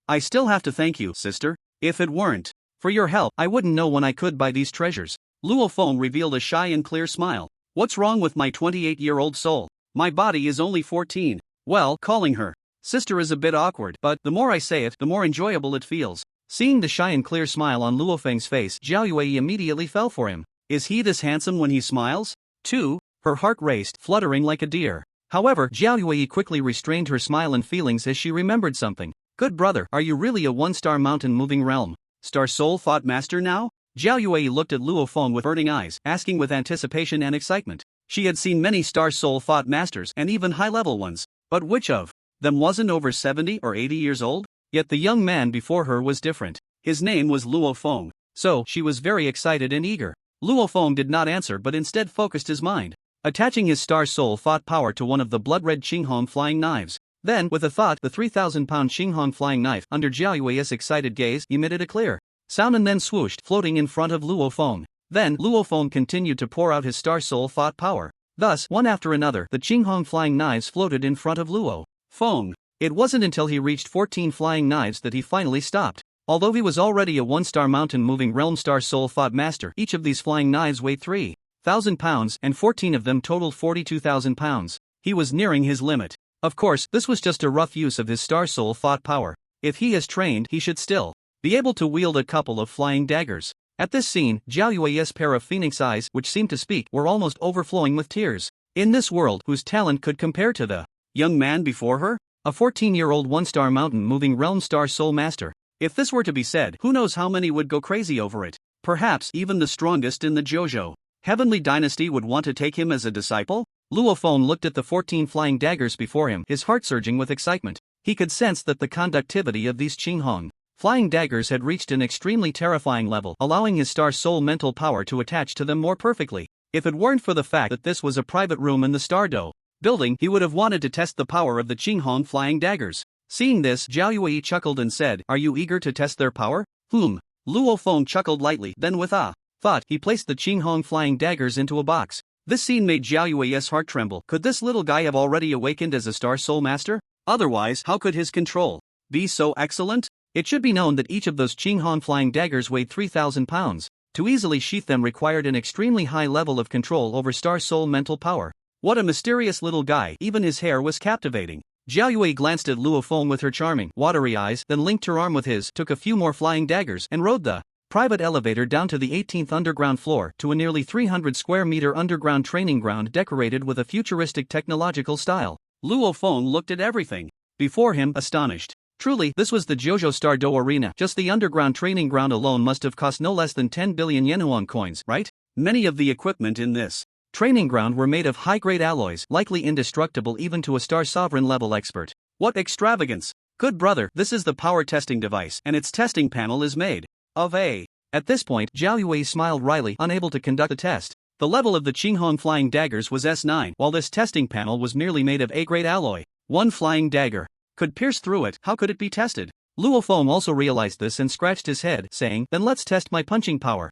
[SPEAKER 1] I still have to thank you, sister. If it weren't for your help, I wouldn't know when I could buy these treasures. Luo Feng revealed a shy and clear smile. What's wrong with my 28-year-old soul? My body is only 14. Well, calling her sister is a bit awkward, but the more I say it, the more enjoyable it feels. Seeing the shy and clear smile on Luo Feng's face, Zhao Yue immediately fell for him. Is he this handsome when he smiles? Too? Her heart raced, fluttering like a deer. However, Zhao Yue quickly restrained her smile and feelings as she remembered something. Good brother, are you really a one-star mountain moving realm Star Soul Thought Master now? Zhao Yue looked at Luo Feng with burning eyes, asking with anticipation and excitement. She had seen many Star Soul Thought Masters and even high-level ones, but which of them wasn't over 70 or 80 years old? Yet the young man before her was different. His name was Luo Feng. So, she was very excited and eager. Luo Feng did not answer but instead focused his mind, attaching his Star Soul Thought power to one of the blood-red Qinghong flying knives. Then, with a thought, the 3,000-pound Qinghong flying knife, under Zhao Yue's excited gaze, emitted a clear sound and then swooshed, floating in front of Luo Feng. Then, Luo Feng continued to pour out his Star Soul Thought power. Thus, one after another, the Qinghong flying knives floated in front of Luo Feng. It wasn't until he reached 14 flying knives that he finally stopped. Although he was already a one-star mountain moving realm Star Soul Thought Master, each of these flying knives weighed 3,000 pounds, and 14 of them totaled 42,000 pounds. He was nearing his limit. Of course, this was just a rough use of his Star Soul Thought power. If he is trained, he should still be able to wield a couple of flying daggers. At this scene, Zhao Yue's pair of phoenix eyes, which seemed to speak, were almost overflowing with tears. In this world, whose talent could compare to the young man before her? A 14-year-old one-star mountain moving realm Star Soul Master. If this were to be said, who knows how many would go crazy over it? Perhaps even the strongest in the JoJo Heavenly Dynasty would want to take him as a disciple? Luo Feng looked at the 14 flying daggers before him, his heart surging with excitement. He could sense that the conductivity of these Qinghong flying daggers had reached an extremely terrifying level, allowing his Star Soul mental power to attach to them more perfectly. If it weren't for the fact that this was a private room in the Stardo building, he would have wanted to test the power of the Qinghong flying daggers. Seeing this, Zhao Yue chuckled and said, "Are you eager to test their power?" Luo Feng chuckled lightly, then with a thought, he placed the Qinghong flying daggers into a box. This scene made Zhao Yue's heart tremble. Could this little guy have already awakened as a Star Soul Master? Otherwise, how could his control be so excellent? It should be known that each of those Qinghong flying daggers weighed 3,000 pounds. To easily sheath them required an extremely high level of control over Star Soul mental power. What a mysterious little guy, even his hair was captivating. Zhao Yue glanced at Luo Feng with her charming, watery eyes, then linked her arm with his, took a few more flying daggers, and rode the private elevator down to the 18th underground floor, to a nearly 300 square meter underground training ground decorated with a futuristic technological style. Luo Feng looked at everything before him, astonished. Truly, this was the JoJo Stardo Arena. Just the underground training ground alone must have cost no less than 10 billion Yenhuang coins, right? Many of the equipment in this training ground were made of high-grade alloys, likely indestructible even to a Star Sovereign level expert. What extravagance! Good brother, this is the power testing device, and its testing panel is made of A. At this point, Zhao Yue smiled wryly, unable to conduct the test. The level of the Qinghong flying daggers was S9, while this testing panel was merely made of A-grade alloy. One flying dagger could pierce through it. How could it be tested? Luo Feng also realized this and scratched his head, saying, "Then let's test my punching power."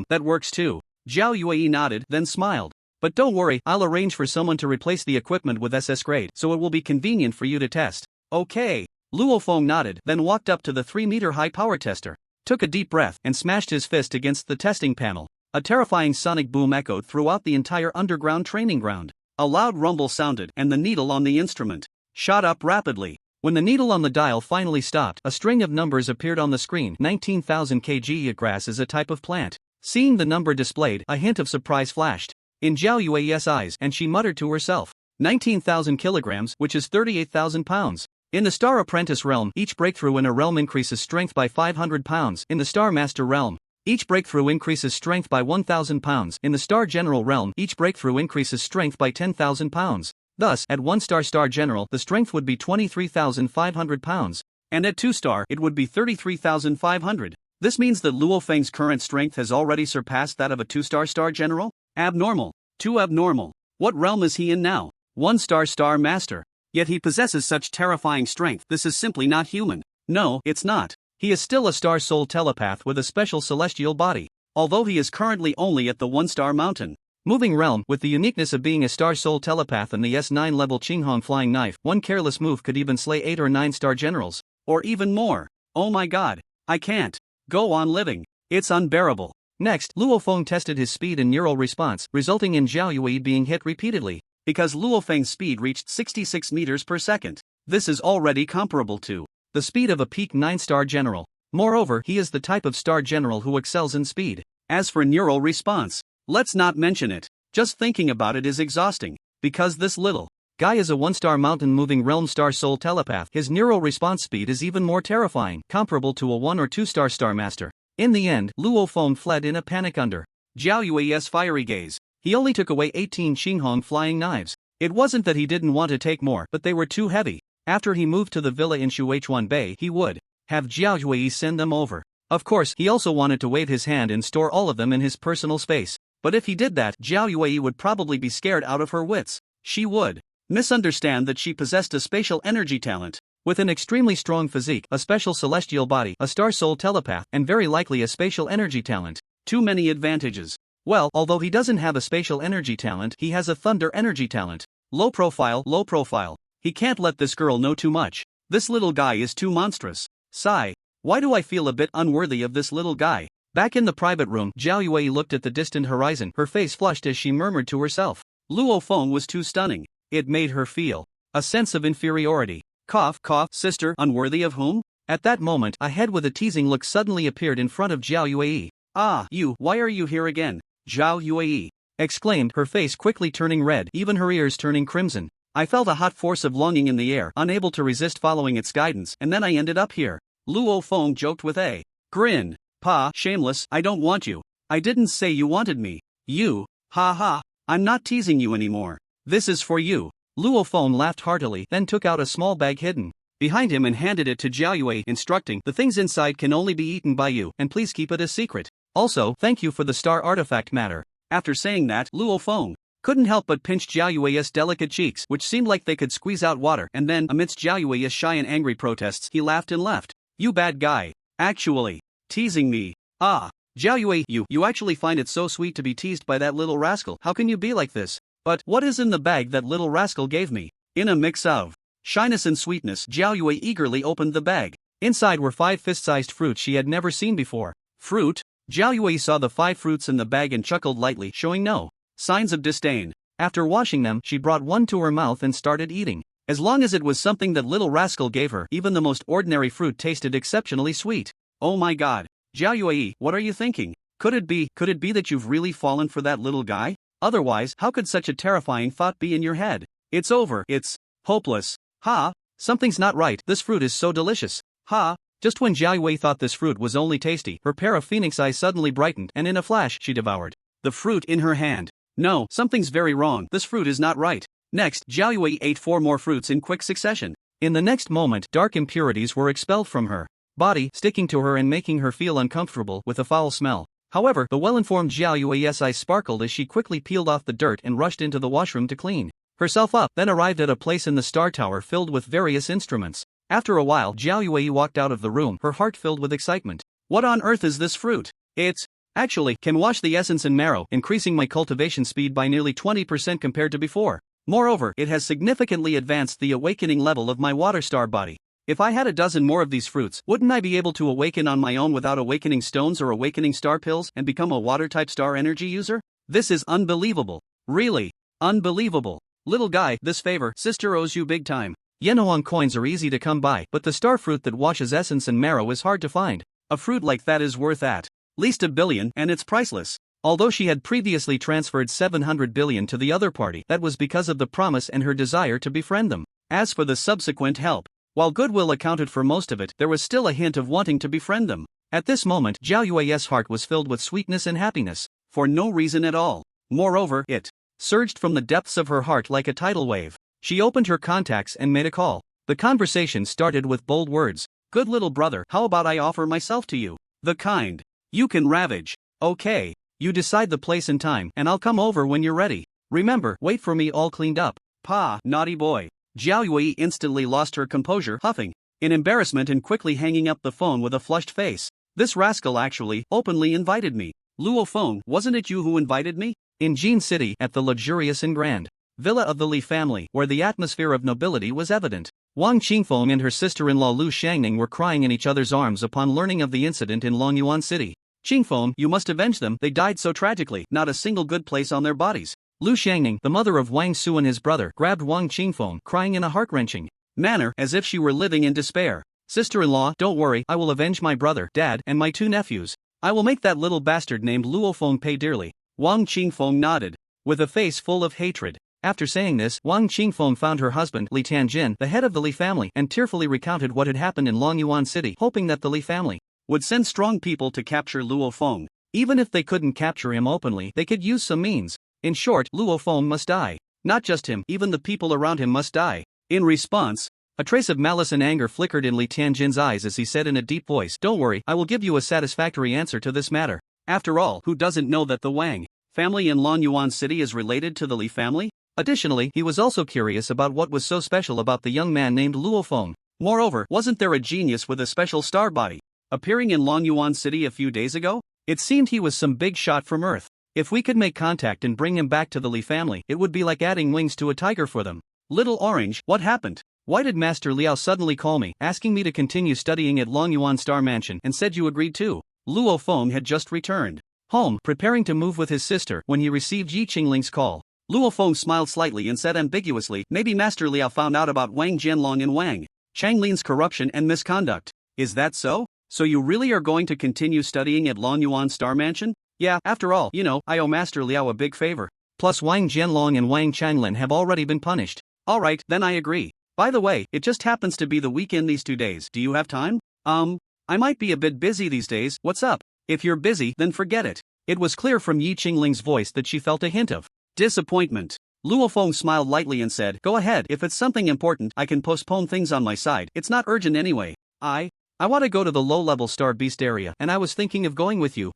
[SPEAKER 1] That works too. Zhao Yue nodded, then smiled. "But don't worry, I'll arrange for someone to replace the equipment with SS grade, so it will be convenient for you to test." "Okay." Luo Feng nodded, then walked up to the 3-meter-high power tester, took a deep breath and smashed his fist against the testing panel. A terrifying sonic boom echoed throughout the entire underground training ground. A loud rumble sounded, and the needle on the instrument shot up rapidly. When the needle on the dial finally stopped, a string of numbers appeared on the screen. 19,000 kg. Grass is a type of plant. Seeing the number displayed, a hint of surprise flashed in Zhao Yue's eyes, and she muttered to herself, 19,000 kilograms, which is 38,000 pounds. In the Star Apprentice realm, each breakthrough in a realm increases strength by 500 pounds. In the Star Master realm, each breakthrough increases strength by 1,000 pounds. In the Star General realm, each breakthrough increases strength by 10,000 pounds. Thus, at 1-star Star General, the strength would be 23,500 pounds, and at 2-star, it would be 33,500. This means that Luo Feng's current strength has already surpassed that of a 2-star Star General? Abnormal. Too abnormal. What realm is he in now? 1-star Star Master. Yet he possesses such terrifying strength. This is simply not human. No, it's not. He is still a Star Soul telepath with a special celestial body, although he is currently only at the 1-star mountain. Moving realm, with the uniqueness of being a Star Soul telepath and the S9 level Qinghong flying knife, one careless move could even slay 8 or 9 star generals, or even more. Oh my god. I can't go on living. It's unbearable. Next, Luo Feng tested his speed and neural response, resulting in Zhao Yue being hit repeatedly. Because Luo Feng's speed reached 66 meters per second. This is already comparable to the speed of a peak 9-star general. Moreover, he is the type of star general who excels in speed. As for neural response, let's not mention it. Just thinking about it is exhausting. Because this little guy is a 1-star mountain moving realm Star Soul telepath, his neural response speed is even more terrifying, comparable to a 1 or 2-star Star Master. In the end, Luo Feng fled in a panic under Zhao Yue's fiery gaze. He only took away 18 Qinghong flying knives. It wasn't that he didn't want to take more, but they were too heavy. After he moved to the villa in Shuichuan Bay, he would have Zhao Yue send them over. Of course, he also wanted to wave his hand and store all of them in his personal space. But if he did that, Zhao Yue would probably be scared out of her wits. She would misunderstand that she possessed a spatial energy talent. With an extremely strong physique, a special celestial body, a Star Soul telepath, and very likely a spatial energy talent. Too many advantages. Well, although he doesn't have a spatial energy talent, he has a thunder energy talent. Low profile, low profile. He can't let this girl know too much. This little guy is too monstrous. Sigh. Why do I feel a bit unworthy of this little guy? Back in the private room, Zhao Yue looked at the distant horizon, her face flushed as she murmured to herself. Luo Feng was too stunning. It made her feel a sense of inferiority. Cough, cough, sister, unworthy of whom? At that moment, a head with a teasing look suddenly appeared in front of Zhao Yue. Ah, you, why are you here again? Zhao Yue exclaimed, her face quickly turning red, even her ears turning crimson. I felt a hot force of longing in the air, unable to resist following its guidance, and then I ended up here. Luo Feng joked with a grin. Pa, shameless, I don't want you. I didn't say you wanted me. You, ha ha, I'm not teasing you anymore. This is for you. Luo Feng laughed heartily, then took out a small bag hidden behind him and handed it to Zhao Yue, instructing, the things inside can only be eaten by you, and please keep it a secret. Also, thank you for the star artifact matter. After saying that, Luo Feng couldn't help but pinch Zhao Yue's delicate cheeks, which seemed like they could squeeze out water, and then, amidst Zhao Yue's shy and angry protests, he laughed and left. You bad guy. Actually teasing me. Ah. Zhao Yue, you actually find it so sweet to be teased by that little rascal. How can you be like this? But what is in the bag that little rascal gave me? In a mix of shyness and sweetness, Zhao Yue eagerly opened the bag. Inside were 5 fist-sized fruits she had never seen before. Fruit? Zhao Yue saw the 5 fruits in the bag and chuckled lightly, showing no signs of disdain. After washing them, she brought one to her mouth and started eating. As long as it was something that little rascal gave her, even the most ordinary fruit tasted exceptionally sweet. Oh my god. Zhao Yue, what are you thinking? Could it be that you've really fallen for that little guy? Otherwise, how could such a terrifying thought be in your head? It's over, it's hopeless. Ha! Something's not right, this fruit is so delicious. Ha! Just when Zhao Yue thought this fruit was only tasty, her pair of phoenix eyes suddenly brightened, and in a flash, she devoured the fruit in her hand. No, something's very wrong, this fruit is not right. Next, Zhao Yue ate 4 more fruits in quick succession. In the next moment, dark impurities were expelled from her body, sticking to her and making her feel uncomfortable with a foul smell. However, the well-informed Zhao Yue's eyes sparkled as she quickly peeled off the dirt and rushed into the washroom to clean herself up, then arrived at a place in the Star Tower filled with various instruments. After a while, Jiao Yue walked out of the room, her heart filled with excitement. What on earth is this fruit? It's actually can wash the essence and marrow, increasing my cultivation speed by nearly 20% compared to before. Moreover, it has significantly advanced the awakening level of my water star body. If I had a dozen more of these fruits, wouldn't I be able to awaken on my own without awakening stones or awakening star pills and become a water-type star energy user? This is unbelievable. Really. Unbelievable. Little guy, this favor, sister owes you big time. Yenhuang coins are easy to come by, but the star fruit that washes essence and marrow is hard to find. A fruit like that is worth at least $1 billion, and it's priceless. Although she had previously transferred 700 billion to the other party, that was because of the promise and her desire to befriend them. As for the subsequent help, while goodwill accounted for most of it, there was still a hint of wanting to befriend them. At this moment, Jiao Yue's heart was filled with sweetness and happiness, for no reason at all. Moreover, it surged from the depths of her heart like a tidal wave. She opened her contacts and made a call. The conversation started with bold words. Good little brother, how about I offer myself to you? The kind you can ravage. Okay. You decide the place and time, and I'll come over when you're ready. Remember, wait for me all cleaned up. Pa, naughty boy. Jiao Yue instantly lost her composure, huffing in embarrassment and quickly hanging up the phone with a flushed face. This rascal actually, openly invited me. Luo Feng, wasn't it you who invited me? In Jin City, at the luxurious and grand villa of the Li family, where the atmosphere of nobility was evident, Wang Qingfeng and her sister-in-law Lu Shangning were crying in each other's arms upon learning of the incident in Longyuan City. Qingfeng, you must avenge them, they died so tragically, not a single good place on their bodies. Lu Shangning, the mother of Wang Su and his brother, grabbed Wang Qingfeng, crying in a heart-wrenching manner as if she were living in despair. Sister-in-law, don't worry, I will avenge my brother, dad, and my 2 nephews. I will make that little bastard named Luo Feng pay dearly. Wang Qingfeng nodded, with a face full of hatred. After saying this, Wang Qingfeng found her husband, Li Tianjin, the head of the Li family, and tearfully recounted what had happened in Longyuan City, hoping that the Li family would send strong people to capture Luo Feng. Even if they couldn't capture him openly, they could use some means. In short, Luo Feng must die. Not just him, even the people around him must die. In response, a trace of malice and anger flickered in Li Tianjin's eyes as he said in a deep voice, don't worry, I will give you a satisfactory answer to this matter. After all, who doesn't know that the Wang family in Longyuan City is related to the Li family? Additionally, he was also curious about what was so special about the young man named Luo Feng. Moreover, wasn't there a genius with a special star body appearing in Longyuan City a few days ago? It seemed he was some big shot from Earth. If we could make contact and bring him back to the Li family, it would be like adding wings to a tiger for them. Little Orange, what happened? Why did Master Liao suddenly call me, asking me to continue studying at Longyuan Star Mansion and said you agreed too? Luo Feng had just returned home, preparing to move with his sister, when he received Yi Qingling's call. Luo Feng smiled slightly and said ambiguously, maybe Master Liao found out about Wang Jianlong and Wang Changlin's corruption and misconduct. Is that so? So you really are going to continue studying at Longyuan Star Mansion? Yeah, after all, I owe Master Liao a big favor. Plus Wang Jianlong and Wang Changlin have already been punished. Alright, then I agree. By the way, it just happens to be the weekend these 2 days. Do you have time? I might be a bit busy these days. What's up? If you're busy, then forget it. It was clear from Yi Qingling's voice that she felt a hint of disappointment. Luo Feng smiled lightly and said, go ahead, if it's something important, I can postpone things on my side. It's not urgent anyway. I want to go to the low-level Star Beast area, and I was thinking of going with you.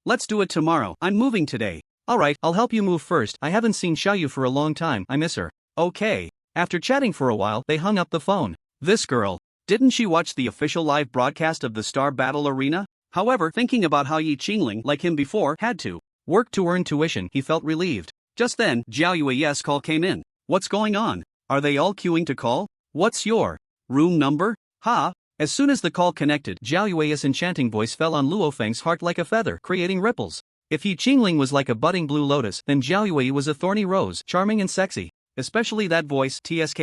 [SPEAKER 1] Let's do it tomorrow. I'm moving today. Alright, I'll help you move first. I haven't seen Xiaoyu for a long time. I miss her. Okay. After chatting for a while, they hung up the phone. This girl. Didn't she watch the official live broadcast of the Star Battle Arena? However, thinking about how Yi Qingling, like him before, had to work to earn tuition, he felt relieved. Just then, Jiao Yue's call came in. What's going on? Are they all queuing to call? What's your room number? Ha! As soon as the call connected, Jiao Yue's enchanting voice fell on Luo Feng's heart like a feather, creating ripples. If Yi Qingling was like a budding blue lotus, then Jiao Yue was a thorny rose, charming and sexy. Especially that voice, TSK.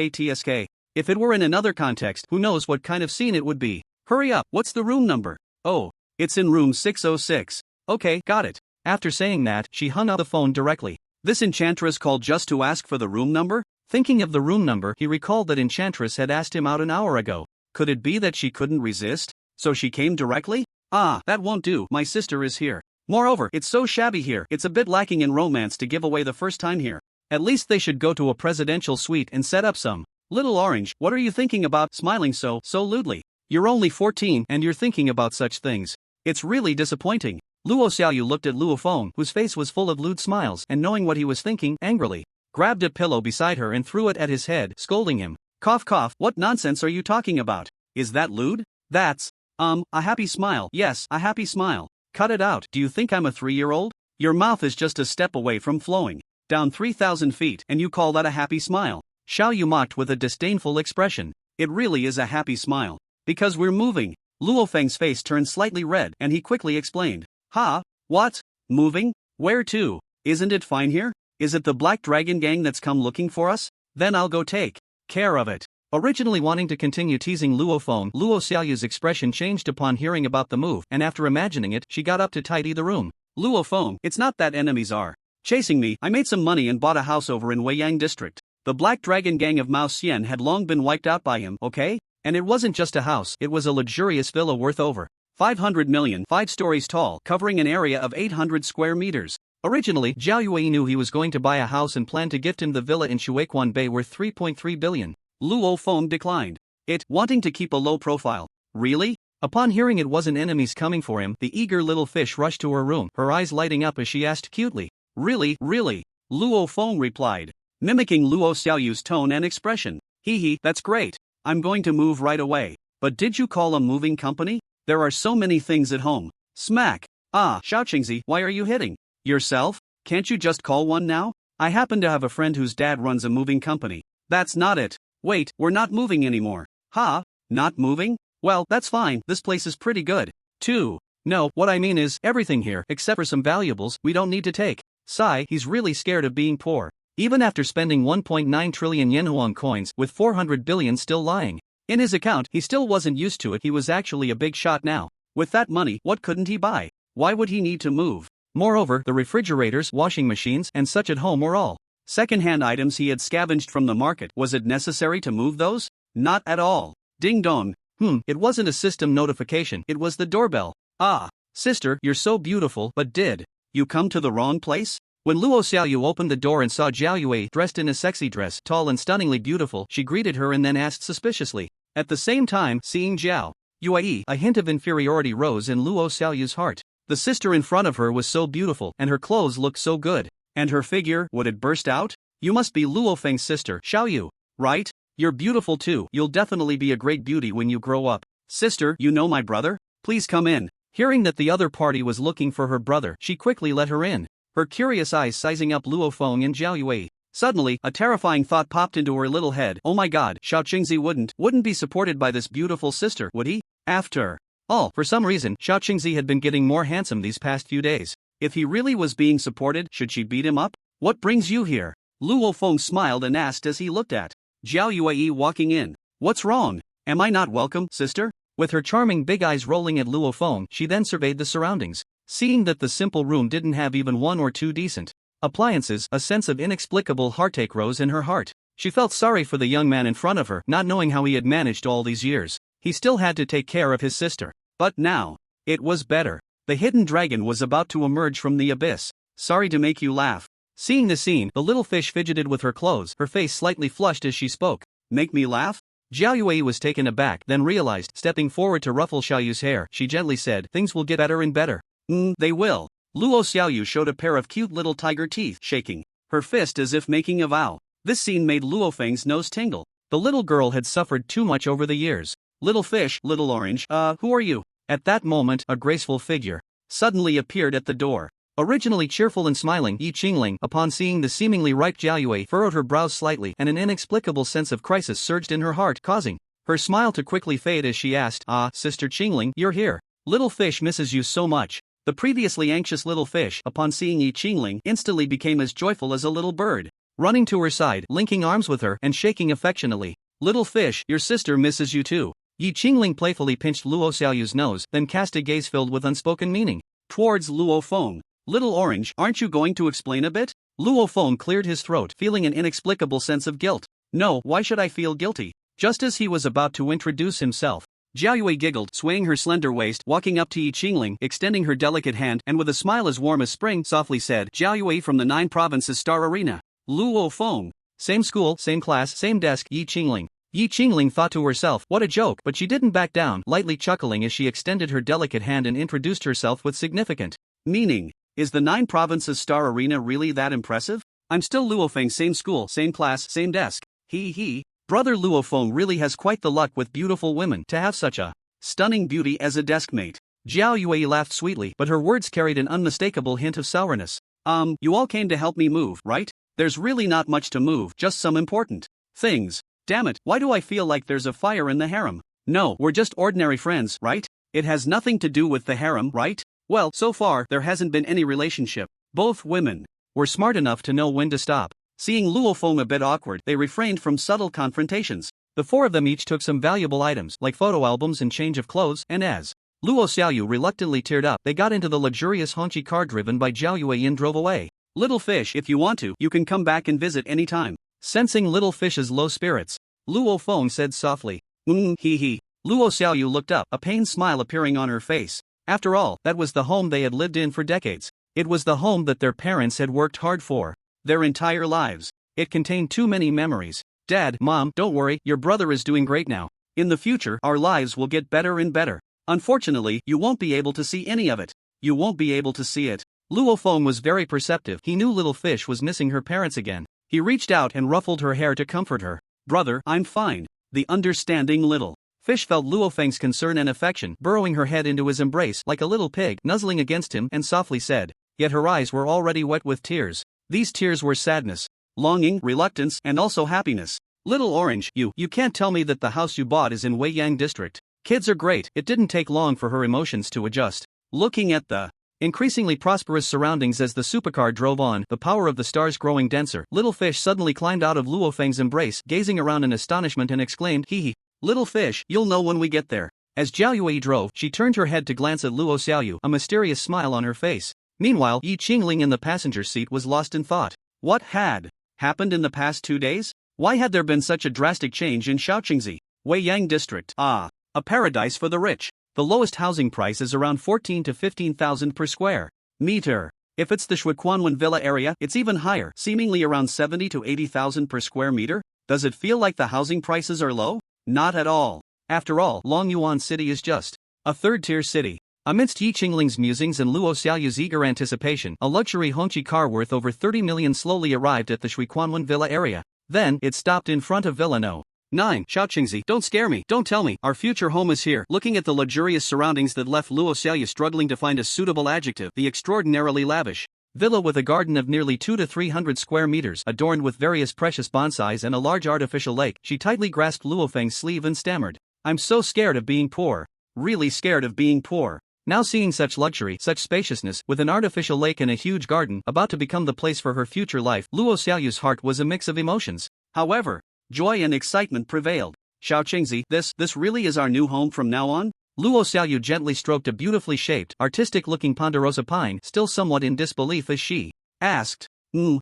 [SPEAKER 1] If it were in another context, who knows what kind of scene it would be. Hurry up, what's the room number? Oh, it's in room 606. Okay, got it. After saying that, she hung up the phone directly. This enchantress called just to ask for the room number? Thinking of the room number, he recalled that enchantress had asked him out an hour ago. Could it be that she couldn't resist? So she came directly? Ah, that won't do, my sister is here. Moreover, it's so shabby here, it's a bit lacking in romance to give away the first time here. At least they should go to a presidential suite and set up some. Little Orange, what are you thinking about, smiling so lewdly? You're only 14 and you're thinking about such things. It's really disappointing. Luo Xiaoyu looked at Luo Feng, whose face was full of lewd smiles, and knowing what he was thinking, angrily grabbed a pillow beside her and threw it at his head, scolding him. Cough cough, what nonsense are you talking about? Is that lewd? That's, a happy smile. Yes, a happy smile. Cut it out. Do you think I'm a 3-year-old? Your mouth is just a step away from flowing down 3,000 feet, and you call that a happy smile? Xiao Yu mocked with a disdainful expression. It really is a happy smile. Because we're moving. Luo Feng's face turned slightly red, and he quickly explained. Ha? What? Moving? Where to? Isn't it fine here? Is it the Black Dragon gang that's come looking for us? Then I'll go take care of it. Originally wanting to continue teasing Luo Feng, Luo Xiaoyu's expression changed upon hearing about the move, and after imagining it, she got up to tidy the room. Luo Feng, it's not that enemies are chasing me. I made some money and bought a house over in Weiyang district. The Black Dragon gang of Mao Xian had long been wiped out by him, okay? And it wasn't just a house, it was a luxurious villa worth over 500 million, 5 stories tall, covering an area of 800 square meters. Originally, Zhao Yue knew he was going to buy a house and planned to gift him the villa in Shuequan Bay worth 3.3 billion. Luo Feng declined it, wanting to keep a low profile. Really? Upon hearing it wasn't enemies coming for him, the eager little fish rushed to her room, her eyes lighting up as she asked cutely. Really, really? Luo Feng replied, mimicking Luo Xiaoyu's tone and expression. Hee, that's great. I'm going to move right away. But did you call a moving company? There are so many things at home. Smack. Ah, Xiaoqingzi, why are you hitting yourself? Can't you just call one now? I happen to have a friend whose dad runs a moving company. That's not it. Wait, we're not moving anymore. Ha? Not moving? Well, that's fine, this place is pretty good, too. No, what I mean is, everything here, except for some valuables, we don't need to take. Sigh, he's really scared of being poor. Even after spending 1.9 trillion Yenhuang coins, with 400 billion still lying in his account, he still wasn't used to it. He was actually a big shot now. With that money, what couldn't he buy? Why would he need to move? Moreover, the refrigerators, washing machines, and such at home were all second-hand items he had scavenged from the market. Was it necessary to move those? Not at all. Ding dong. It wasn't a system notification, it was the doorbell. Ah, sister, you're so beautiful, but did you come to the wrong place? When Luo Xiaoyu opened the door and saw Zhao Yue dressed in a sexy dress, tall and stunningly beautiful, she greeted her and then asked suspiciously. At the same time, seeing Zhao Yue, a hint of inferiority rose in Luo Xiaoyu's heart. The sister in front of her was so beautiful, and her clothes looked so good. And her figure, would it burst out? You must be Luo Feng's sister, Xiaoyu, right? You're beautiful too. You'll definitely be a great beauty when you grow up. Sister, you know my brother? Please come in. Hearing that the other party was looking for her brother, she quickly let her in, her curious eyes sizing up Luo Feng and Zhao Yue. Suddenly, a terrifying thought popped into her little head. Oh my god, Xiao Qingzi wouldn't be supported by this beautiful sister, would he? After all, for some reason, Xiao Qingzi had been getting more handsome these past few days. If he really was being supported, should she beat him up? What brings you here? Luo Feng smiled and asked as he looked at Zhao Yue walking in. What's wrong? Am I not welcome, sister? With her charming big eyes rolling at Luo Feng, she then surveyed the surroundings. Seeing that the simple room didn't have even one or two decent appliances, a sense of inexplicable heartache rose in her heart. She felt sorry for the young man in front of her, not knowing how he had managed all these years. He still had to take care of his sister. But now, it was better. The hidden dragon was about to emerge from the abyss. Sorry to make you laugh. Seeing the scene, the little fish fidgeted with her clothes, her face slightly flushed as she spoke. Make me laugh? Zhao Yue was taken aback, then realized, stepping forward to ruffle Xiaoyu's hair, she gently said, things will get better and better. They will. Luo Xiaoyu showed a pair of cute little tiger teeth, shaking her fist as if making a vow. This scene made Luo Feng's nose tingle. The little girl had suffered too much over the years. Little fish, little orange, who are you? At that moment, a graceful figure suddenly appeared at the door. Originally cheerful and smiling, Yi Qingling, upon seeing the seemingly ripe Zhao Yue, furrowed her brows slightly, and an inexplicable sense of crisis surged in her heart, causing her smile to quickly fade as she asked, Ah, Sister Qingling, you're here. Little fish misses you so much. The previously anxious little fish, upon seeing Yi Qingling, instantly became as joyful as a little bird, running to her side, linking arms with her, and shaking affectionately. Little fish, your sister misses you too. Yi Qingling playfully pinched Luo Xiaoyu's nose, then cast a gaze filled with unspoken meaning towards Luo Feng. Little orange, aren't you going to explain a bit? Luo Feng cleared his throat, feeling an inexplicable sense of guilt. No, why should I feel guilty? Just as he was about to introduce himself, Zhao Yue giggled, swaying her slender waist, walking up to Yi Qingling, extending her delicate hand, and with a smile as warm as spring, softly said, Zhao Yue from the 9 Provinces Star Arena. Luo Feng. Same school, same class, same desk, Yi Qingling. Yi Qingling thought to herself, what a joke, but she didn't back down, lightly chuckling as she extended her delicate hand and introduced herself with significant meaning. Is the 9 Provinces Star Arena really that impressive? I'm still Luo Feng, same school, same class, same desk. He. Brother Luo Feng really has quite the luck with beautiful women to have such a stunning beauty as a deskmate. Jiao Yue laughed sweetly, but her words carried an unmistakable hint of sourness. You all came to help me move, right? There's really not much to move, just some important things. Damn it, why do I feel like there's a fire in the harem? No, we're just ordinary friends, right? It has nothing to do with the harem, right? Well, so far, there hasn't been any relationship. Both women were smart enough to know when to stop. Seeing Luo Feng a bit awkward, they refrained from subtle confrontations. The four of them each took some valuable items, like photo albums and change of clothes, and as Luo Xiaoyu reluctantly teared up, they got into the luxurious Hongqi car driven by Zhao Yue and drove away. Little fish, if you want to, you can come back and visit anytime. Sensing Little Fish's low spirits, Luo Feng said softly. Hee. Luo Xiaoyu looked up, a pained smile appearing on her face. After all, that was the home they had lived in for decades. It was the home that their parents had worked hard for their entire lives. It contained too many memories. Dad, Mom, don't worry, your brother is doing great now. In the future, our lives will get better and better. Unfortunately, you won't be able to see any of it. You won't be able to see it. Luo Feng was very perceptive. He knew Little Fish was missing her parents again. He reached out and ruffled her hair to comfort her. Brother, I'm fine. The understanding Little Fish felt Luo Feng's concern and affection, burrowing her head into his embrace like a little pig, nuzzling against him, and softly said. Yet her eyes were already wet with tears. These tears were sadness, longing, reluctance, and also happiness. Little Orange, you can't tell me that the house you bought is in Weiyang district. Kids are great. It didn't take long for her emotions to adjust. Looking at the increasingly prosperous surroundings as the supercar drove on, the power of the stars growing denser, Little Fish suddenly climbed out of Luo Feng's embrace, gazing around in astonishment and exclaimed, Hee. Little Fish, you'll know when we get there. As Zhao Yue drove, she turned her head to glance at Luo Xiaoyu, a mysterious smile on her face. Meanwhile, Yi Qingling in the passenger seat was lost in thought. What had happened in the past 2 days? Why had there been such a drastic change in Shaoqingzi, Weiyang district? A paradise for the rich. The lowest housing price is around 14 to 15,000 per square meter. If it's the Shuiquanwen Villa area, it's even higher, seemingly around 70 to 80,000 per square meter. Does it feel like the housing prices are low? Not at all. After all, Longyuan City is just a third-tier city. Amidst Yi Qingling's musings and Luo Xiaoyu's eager anticipation, a luxury Hongqi car worth over 30 million slowly arrived at the Shuiquanwen Villa area. Then, it stopped in front of Villa No. 9. Shaoqingzi, don't scare me, don't tell me, our future home is here. Looking at the luxurious surroundings that left Luo Xiaoyu struggling to find a suitable adjective, the extraordinarily lavish villa with a garden of nearly 200 to 300 square meters, adorned with various precious bonsais and a large artificial lake, she tightly grasped Luo Feng's sleeve and stammered. I'm so scared of being poor. Really scared of being poor. Now seeing such luxury, such spaciousness, with an artificial lake and a huge garden, about to become the place for her future life, Luo Xiaoyu's heart was a mix of emotions. However, joy and excitement prevailed. Shaoqingzi, this really is our new home from now on? Luo Xiaoyu gently stroked a beautifully shaped, artistic-looking ponderosa pine, still somewhat in disbelief as she asked.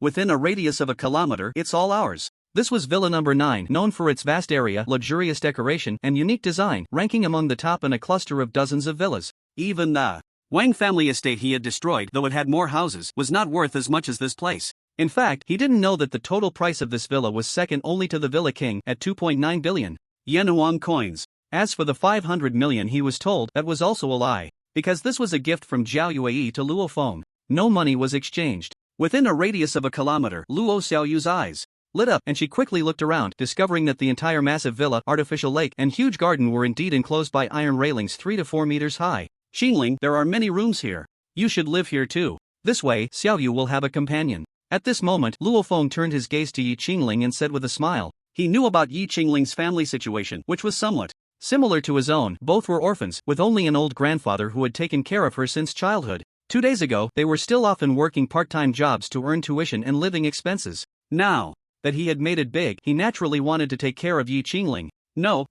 [SPEAKER 1] Within a radius of a kilometer, it's all ours. This was Villa number 9, known for its vast area, luxurious decoration, and unique design, ranking among the top in a cluster of dozens of villas. Even the Wang family estate he had destroyed, though it had more houses, was not worth as much as this place. In fact, he didn't know that the total price of this villa was second only to the Villa King at 2.9 billion Yuan coins. As for the 500 million he was told, that was also a lie, because this was a gift from Zhao Yue to Luo Feng. No money was exchanged. Within a radius of a kilometer, Luo Xiaoyu's eyes lit up, and she quickly looked around, discovering that the entire massive villa, artificial lake, and huge garden were indeed enclosed by iron railings 3 to 4 meters high. Qingling, there are many rooms here. You should live here too. This way, Xiaoyu will have a companion. At this moment, Luo Feng turned his gaze to Yi Qingling and said with a smile. He knew about Yi Qingling's family situation, which was somewhat similar to his own. Both were orphans, with only an old grandfather who had taken care of her since childhood. 2 days ago, they were still often working part-time jobs to earn tuition and living expenses. Now that he had made it big, he naturally wanted to take care of Yi Qingling. No,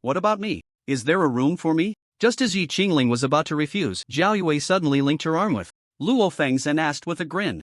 [SPEAKER 1] what about me? Is there a room for me? Just as Yi Qingling was about to refuse, Zhao Yue suddenly linked her arm with Luo Feng's and asked with a grin.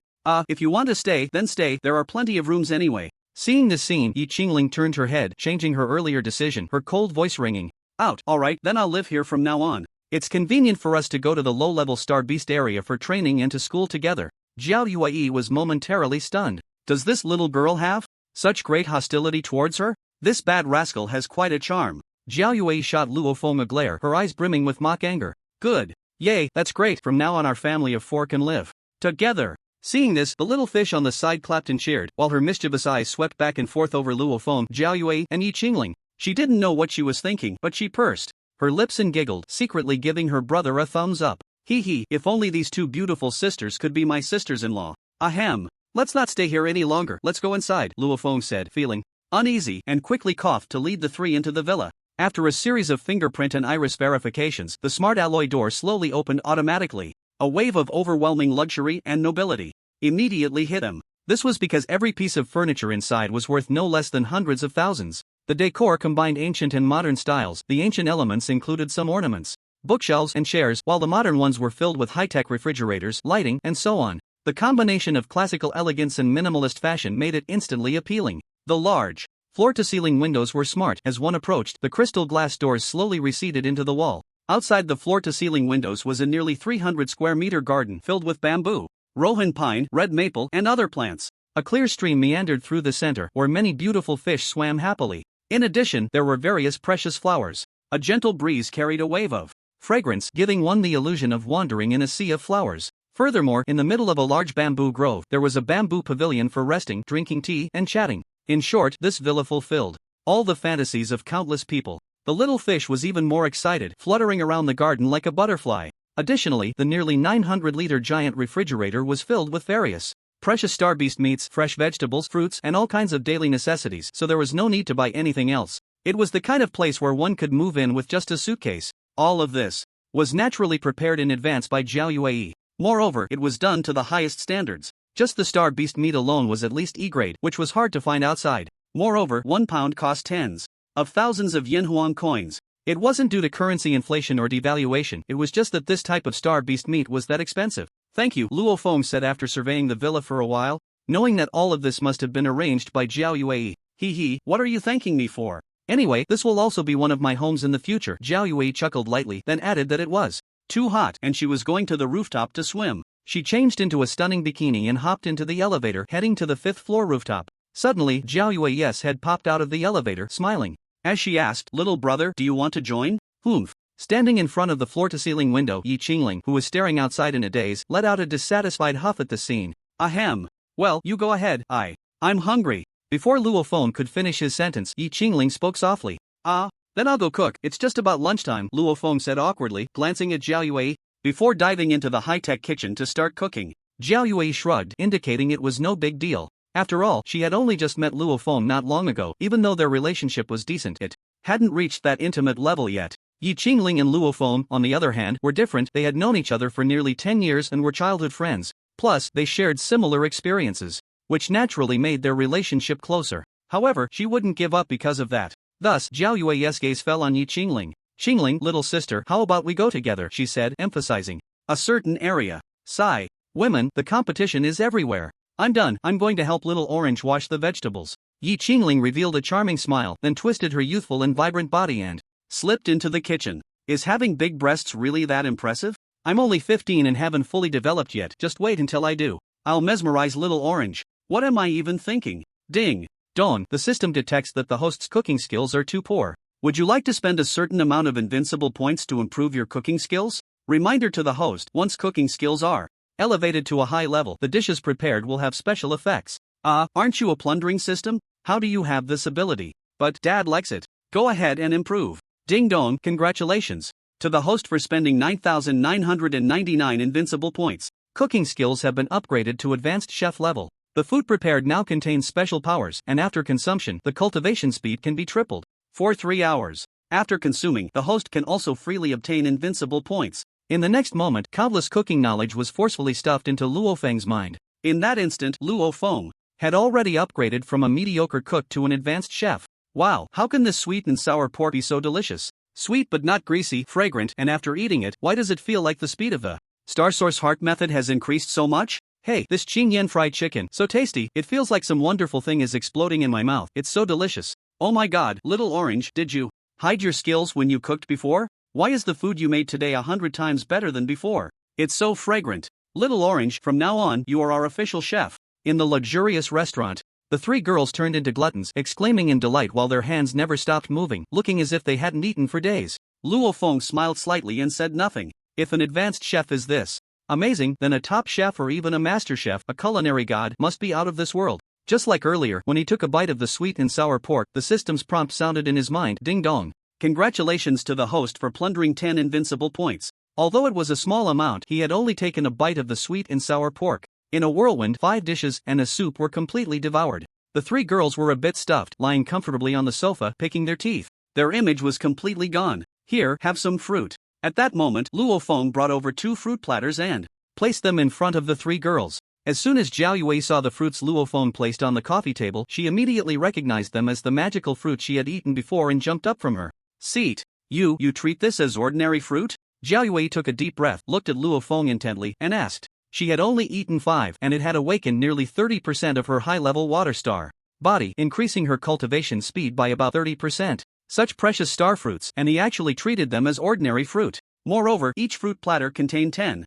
[SPEAKER 1] If you want to stay, then stay, there are plenty of rooms anyway. Seeing this scene, Yi Qingling turned her head, changing her earlier decision, her cold voice ringing out. Alright, then I'll live here from now on. It's convenient for us to go to the low-level Star Beast area for training and to school together. Zhao Yue was momentarily stunned. Does this little girl have such great hostility towards her? This bad rascal has quite a charm. Zhao Yue shot Luo Feng a glare, her eyes brimming with mock anger. Good. Yay, that's great, from now on our family of 4 can live together. Seeing this, the little fish on the side clapped and cheered, while her mischievous eyes swept back and forth over Luo Feng, Zhao Yue, and Yi Qingling. She didn't know what she was thinking, but she pursed her lips and giggled, secretly giving her brother a thumbs up. Hee hee, if only these two beautiful sisters could be my sisters-in-law. Ahem. Let's not stay here any longer, let's go inside, Luo Feng said, feeling uneasy, and quickly coughed to lead the three into the villa. After a series of fingerprint and iris verifications, the smart alloy door slowly opened automatically. A wave of overwhelming luxury and nobility immediately hit them. This was because every piece of furniture inside was worth no less than hundreds of thousands. The decor combined ancient and modern styles. The ancient elements included some ornaments, bookshelves and chairs, while the modern ones were filled with high-tech refrigerators, lighting, and so on. The combination of classical elegance and minimalist fashion made it instantly appealing. The large, floor-to-ceiling windows were smart. As one approached, the crystal glass doors slowly receded into the wall. Outside the floor-to-ceiling windows was a nearly 300-square-meter garden filled with bamboo, rohan pine, red maple, and other plants. A clear stream meandered through the center, where many beautiful fish swam happily. In addition, there were various precious flowers. A gentle breeze carried a wave of fragrance, giving one the illusion of wandering in a sea of flowers. Furthermore, in the middle of a large bamboo grove, there was a bamboo pavilion for resting, drinking tea, and chatting. In short, this villa fulfilled all the fantasies of countless people. The little fish was even more excited, fluttering around the garden like a butterfly. Additionally, the nearly 900-liter giant refrigerator was filled with various precious starbeast meats, fresh vegetables, fruits, and all kinds of daily necessities, so there was no need to buy anything else. It was the kind of place where one could move in with just a suitcase. All of this was naturally prepared in advance by Zhao Yue. Moreover, it was done to the highest standards. Just the star beast meat alone was at least E-grade, which was hard to find outside. Moreover, 1 pound cost tens of thousands of Yenhuang coins. It wasn't due to currency inflation or devaluation, it was just that this type of star beast meat was that expensive. Thank you, Luo Feng said after surveying the villa for a while, knowing that all of this must have been arranged by Zhao Yue. Hee hee, what are you thanking me for? Anyway, this will also be one of my homes in the future. Zhao Yue chuckled lightly, then added that it was too hot and she was going to the rooftop to swim. She changed into a stunning bikini and hopped into the elevator, heading to the 5th floor rooftop. Suddenly, Zhao Yue's head popped out of the elevator, smiling. As she asked, little brother, do you want to join? Humph. Standing in front of the floor-to-ceiling window, Yi Qingling, who was staring outside in a daze, let out a dissatisfied huff at the scene. Ahem. Well, you go ahead, I'm hungry. Before Luo Feng could finish his sentence, Yi Qingling spoke softly. Then I'll go cook, it's just about lunchtime, Luo Feng said awkwardly, glancing at Zhao Yue, before diving into the high-tech kitchen to start cooking. Zhao Yue shrugged, indicating it was no big deal. After all, she had only just met Luo Feng not long ago. Even though their relationship was decent, it hadn't reached that intimate level yet. Yi Qingling and Luo Feng, on the other hand, were different. They had known each other for nearly 10 years and were childhood friends. Plus, they shared similar experiences, which naturally made their relationship closer. However, she wouldn't give up because of that. Thus, Zhao Yue's gaze fell on Yi Qingling. Qingling, little sister, how about we go together, she said, emphasizing a certain area. Sigh. Women, the competition is everywhere. I'm done, I'm going to help little orange wash the vegetables. Yi Qingling revealed a charming smile, then twisted her youthful and vibrant body and slipped into the kitchen. Is having big breasts really that impressive? I'm only 15 and haven't fully developed yet, just wait until I do. I'll mesmerize little orange. What am I even thinking? Ding. Dong, the system detects that the host's cooking skills are too poor. Would you like to spend a certain amount of invincible points to improve your cooking skills? Reminder to the host, once cooking skills are elevated to a high level, the dishes prepared will have special effects. Aren't you a plundering system? How do you have this ability? But Dad likes it. Go ahead and improve. Ding dong, congratulations to the host for spending 9,999 invincible points. Cooking skills have been upgraded to advanced chef level. The food prepared now contains special powers, and after consumption, the cultivation speed can be tripled. For 3 hours. After consuming, the host can also freely obtain invincible points. In the next moment, countless cooking knowledge was forcefully stuffed into Luo Feng's mind. In that instant, Luo Feng had already upgraded from a mediocre cook to an advanced chef. Wow, how can this sweet and sour pork be so delicious? Sweet but not greasy, fragrant, and after eating it, why does it feel like the speed of the Star Source Heart method has increased so much? Hey, this Qingyan fried chicken, so tasty, it feels like some wonderful thing is exploding in my mouth. It's so delicious. Oh my god, little orange, did you hide your skills when you cooked before? Why is the food you made today 100 times better than before? It's so fragrant. Little orange, from now on, you are our official chef. In the luxurious restaurant, the three girls turned into gluttons, exclaiming in delight while their hands never stopped moving, looking as if they hadn't eaten for days. Luo Feng smiled slightly and said nothing. If an advanced chef is this Amazing, then a top chef or even a master chef, a culinary god, must be out of this world. Just like earlier, when he took a bite of the sweet and sour pork, the system's prompt sounded in his mind, ding dong. Congratulations to the host for plundering 10 invincible points. Although it was a small amount, he had only taken a bite of the sweet and sour pork. In a whirlwind, 5 dishes and a soup were completely devoured. The 3 girls were a bit stuffed, lying comfortably on the sofa, picking their teeth. Their image was completely gone. Here, have some fruit. At that moment, Luo Feng brought over 2 fruit platters and placed them in front of the 3 girls. As soon as Zhao Yue saw the fruits Luo Feng placed on the coffee table, she immediately recognized them as the magical fruit she had eaten before and jumped up from her seat. You treat this as ordinary fruit? Zhao Yue took a deep breath, looked at Luo Feng intently, and asked. She had only eaten 5, and it had awakened nearly 30% of her high-level water star body, increasing her cultivation speed by about 30%. Such precious star fruits, and he actually treated them as ordinary fruit. Moreover, each fruit platter contained 10.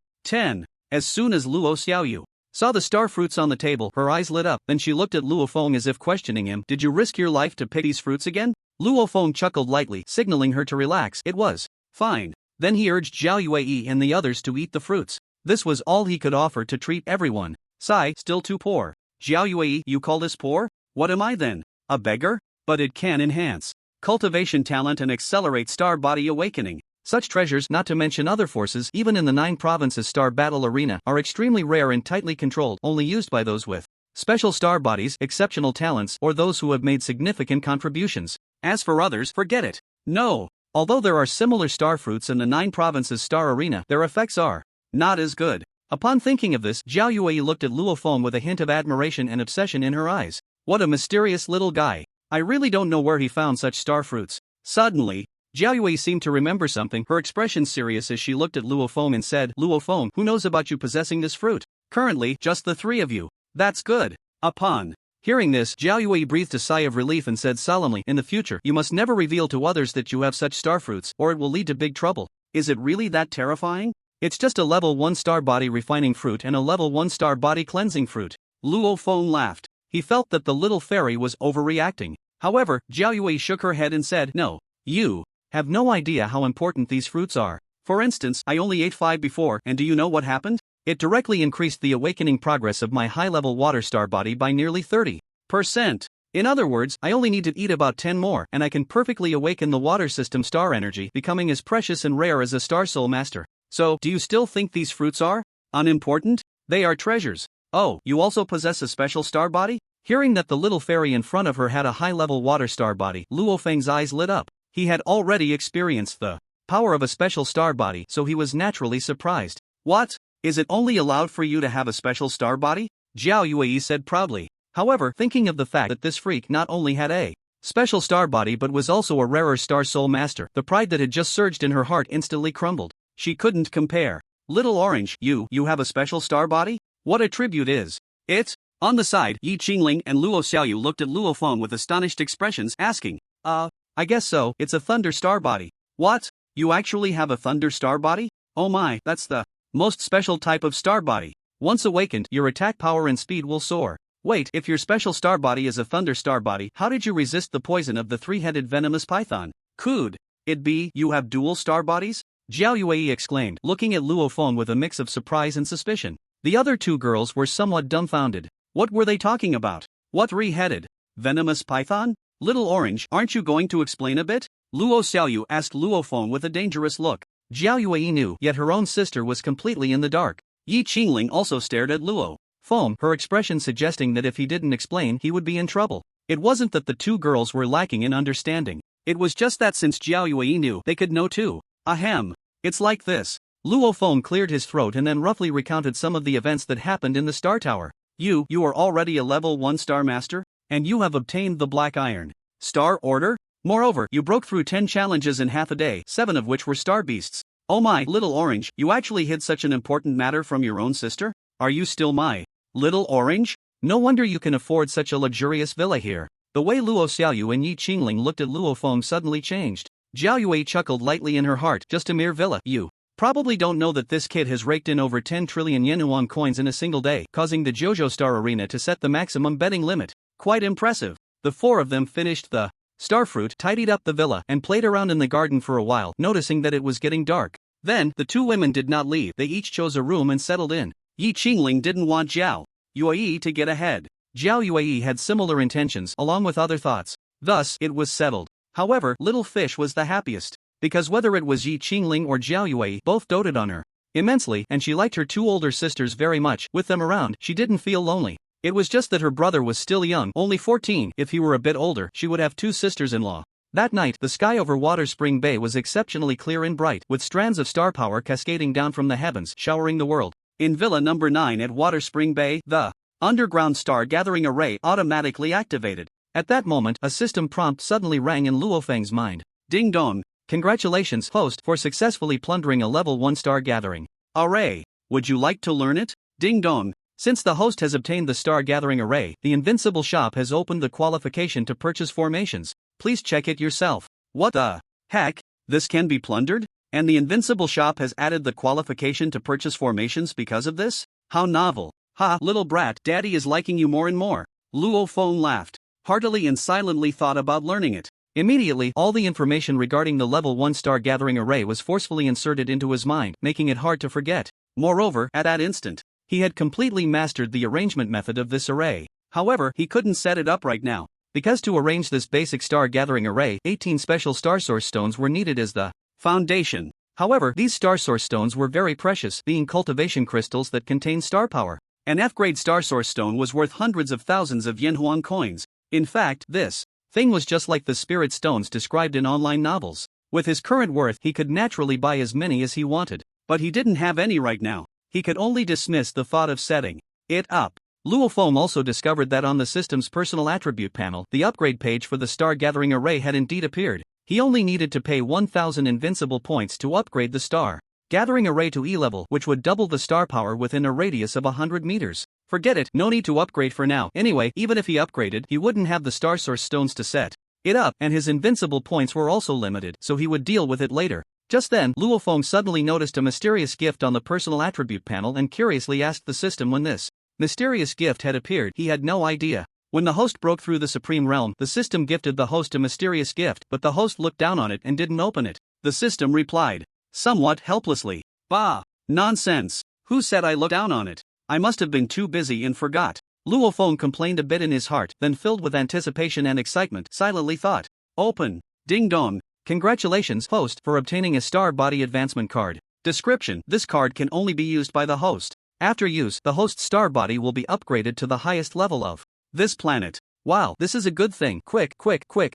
[SPEAKER 1] As soon as Luo Xiaoyu saw the star fruits on the table, her eyes lit up, then she looked at Luo Feng as if questioning him. Did you risk your life to pick these fruits again? Luo Feng chuckled lightly, signaling her to relax. It was fine. Then he urged Zhao Yue and the others to eat the fruits. This was all he could offer to treat everyone. Sigh, still too poor. Zhao Yue, you call this poor? What am I then? A beggar? But it can enhance cultivation talent and accelerate star body awakening. Such treasures, not to mention other forces, even in the 9 provinces star battle arena, are extremely rare and tightly controlled, only used by those with special star bodies, exceptional talents, or those who have made significant contributions. As for others, forget it. No. Although there are similar star fruits in the 9 provinces star arena, their effects are not as good. Upon thinking of this, Zhao Yue looked at Luo Feng with a hint of admiration and obsession in her eyes. What a mysterious little guy. I really don't know where he found such star fruits. Suddenly, Zhao Yue seemed to remember something, her expression serious as she looked at Luo Feng and said, Luo Feng, who knows about you possessing this fruit? Currently, just the 3 of you. That's good. Upon hearing this, Zhao Yue breathed a sigh of relief and said solemnly, in the future, you must never reveal to others that you have such star fruits, or it will lead to big trouble. Is it really that terrifying? It's just a level 1 star body refining fruit and a level 1 star body cleansing fruit. Luo Feng laughed. He felt that the little fairy was overreacting. However, Zhao Yue shook her head and said, no, you have no idea how important these fruits are. For instance, I only ate 5 before, and do you know what happened? It directly increased the awakening progress of my high-level water star body by nearly 30%. In other words, I only need to eat about 10 more, and I can perfectly awaken the water system star energy, becoming as precious and rare as a star soul master. So, do you still think these fruits are unimportant? They are treasures. Oh, you also possess a special star body? Hearing that the little fairy in front of her had a high-level water star body, Luo Feng's eyes lit up. He had already experienced the power of a special star body, so he was naturally surprised. What? Is it only allowed for you to have a special star body? Zhao Yue said proudly. However, thinking of the fact that this freak not only had a special star body but was also a rarer star soul master, the pride that had just surged in her heart instantly crumbled. She couldn't compare. Little Orange, you have a special star body? What attribute is it? On the side, Yi Qingling and Luo Xiaoyu looked at Luo Feng with astonished expressions, asking, I guess so, it's a thunder star body. What? You actually have a thunder star body? Oh my, that's the most special type of star body. Once awakened, your attack power and speed will soar. Wait, if your special star body is a thunder star body, how did you resist the poison of the 3-headed venomous python? Could it be you have dual star bodies? Zhao Yue exclaimed, looking at Luo Feng with a mix of surprise and suspicion. The other 2 girls were somewhat dumbfounded. What were they talking about? What 3-headed venomous python? Little Orange, aren't you going to explain a bit? Luo Xiaoyu asked Luo Feng with a dangerous look. Zhao Yue knew, yet her own sister was completely in the dark. Yi Qingling also stared at Luo Feng, her expression suggesting that if he didn't explain, he would be in trouble. It wasn't that the 2 girls were lacking in understanding. It was just that since Zhao Yue knew, they could know too. Ahem. It's like this. Luo Feng cleared his throat and then roughly recounted some of the events that happened in the Star Tower. You are already a level 1 star master? And you have obtained the Black Iron Star Order? Moreover, you broke through 10 challenges in half a day, 7 of which were star beasts. Oh my, Little Orange, you actually hid such an important matter from your own sister? Are you still my Little Orange? No wonder you can afford such a luxurious villa here. The way Luo Xiaoyu and Yi Qingling looked at Luo Feng suddenly changed. Zhao Yue chuckled lightly in her heart, just a mere villa. You probably don't know that this kid has raked in over 10 trillion Yenuan coins in a single day, causing the JoJo Star Arena to set the maximum betting limit. Quite impressive. The 4 of them finished the starfruit, tidied up the villa, and played around in the garden for a while, noticing that it was getting dark. Then, the two women did not leave. They each chose a room and settled in. Yi Qingling didn't want Zhao Yueyi to get ahead. Zhao Yueyi had similar intentions along with other thoughts. Thus, it was settled. However, Little Fish was the happiest. Because whether it was Yi Qingling or Zhao Yueyi, both doted on her immensely, and she liked her two older sisters very much. With them around, she didn't feel lonely. It was just that her brother was still young, only 14. If he were a bit older, she would have two sisters-in-law. That night, the sky over Water Spring Bay was exceptionally clear and bright, with strands of star power cascading down from the heavens, showering the world. In Villa Number 9 at Water Spring Bay, the underground star-gathering array automatically activated. At that moment, a system prompt suddenly rang in Luofeng's mind. Ding dong. Congratulations, host, for successfully plundering a level 1 star-gathering array. Would you like to learn it? Ding dong. Since the host has obtained the star-gathering array, the Invincible Shop has opened the qualification to purchase formations. Please check it yourself. What the heck? This can be plundered? And the Invincible Shop has added the qualification to purchase formations because of this? How novel. Ha, little brat, daddy is liking you more and more. Luofeng laughed heartily and silently thought about learning it. Immediately, all the information regarding the level 1 star-gathering array was forcefully inserted into his mind, making it hard to forget. Moreover, at that instant, he had completely mastered the arrangement method of this array. However, he couldn't set it up right now, because to arrange this basic star-gathering array, 18 special star source stones were needed as the foundation. However, these star source stones were very precious, being cultivation crystals that contain star power. An F-grade star source stone was worth hundreds of thousands of Yanhuan coins. In fact, this thing was just like the spirit stones described in online novels. With his current worth, he could naturally buy as many as he wanted. But he didn't have any right now. He could only dismiss the thought of setting it up. Luofeng also discovered that on the system's personal attribute panel, the upgrade page for the star-gathering array had indeed appeared. He only needed to pay 1,000 invincible points to upgrade the star-gathering array to E level, which would double the star power within a radius of 100 meters. Forget it, no need to upgrade for now. Anyway, even if he upgraded, he wouldn't have the star source stones to set it up, and his invincible points were also limited, so he would deal with it later. Just then, Luofeng suddenly noticed a mysterious gift on the personal attribute panel and curiously asked the system when this mysterious gift had appeared. He had no idea. When the host broke through the Supreme Realm, the system gifted the host a mysterious gift, but the host looked down on it and didn't open it. The system replied, somewhat helplessly, "Bah, nonsense. Who said I looked down on it? I must have been too busy and forgot." Luofeng complained a bit in his heart, then filled with anticipation and excitement, silently thought, "Open. Ding dong. Congratulations, host, for obtaining a star body advancement card." Description: this card can only be used by the host. After use, the host's star body will be upgraded to the highest level of this planet. Wow, this is a good thing. Quick,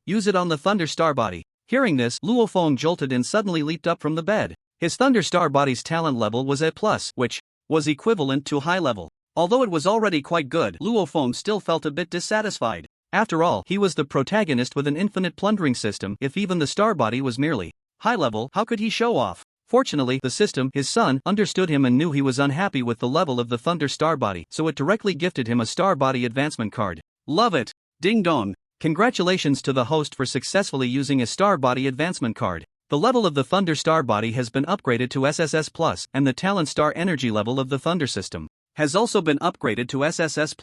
[SPEAKER 1] use it on the Thunder star body. Hearing this, Luofeng jolted and suddenly leaped up from the bed. His Thunder star body's talent level was A+, which was equivalent to high level. Although it was already quite good, Luofeng still felt a bit dissatisfied. After all, he was the protagonist with an infinite plundering system. If even the star body was merely high level, how could he show off? Fortunately, the system, his son, understood him and knew he was unhappy with the level of the Thunder star body, so it directly gifted him a star body advancement card. Love it! Ding dong! Congratulations to the host for successfully using a star body advancement card. The level of the Thunder star body has been upgraded to SSS+, and the talent star energy level of the Thunder system has also been upgraded to SSS+.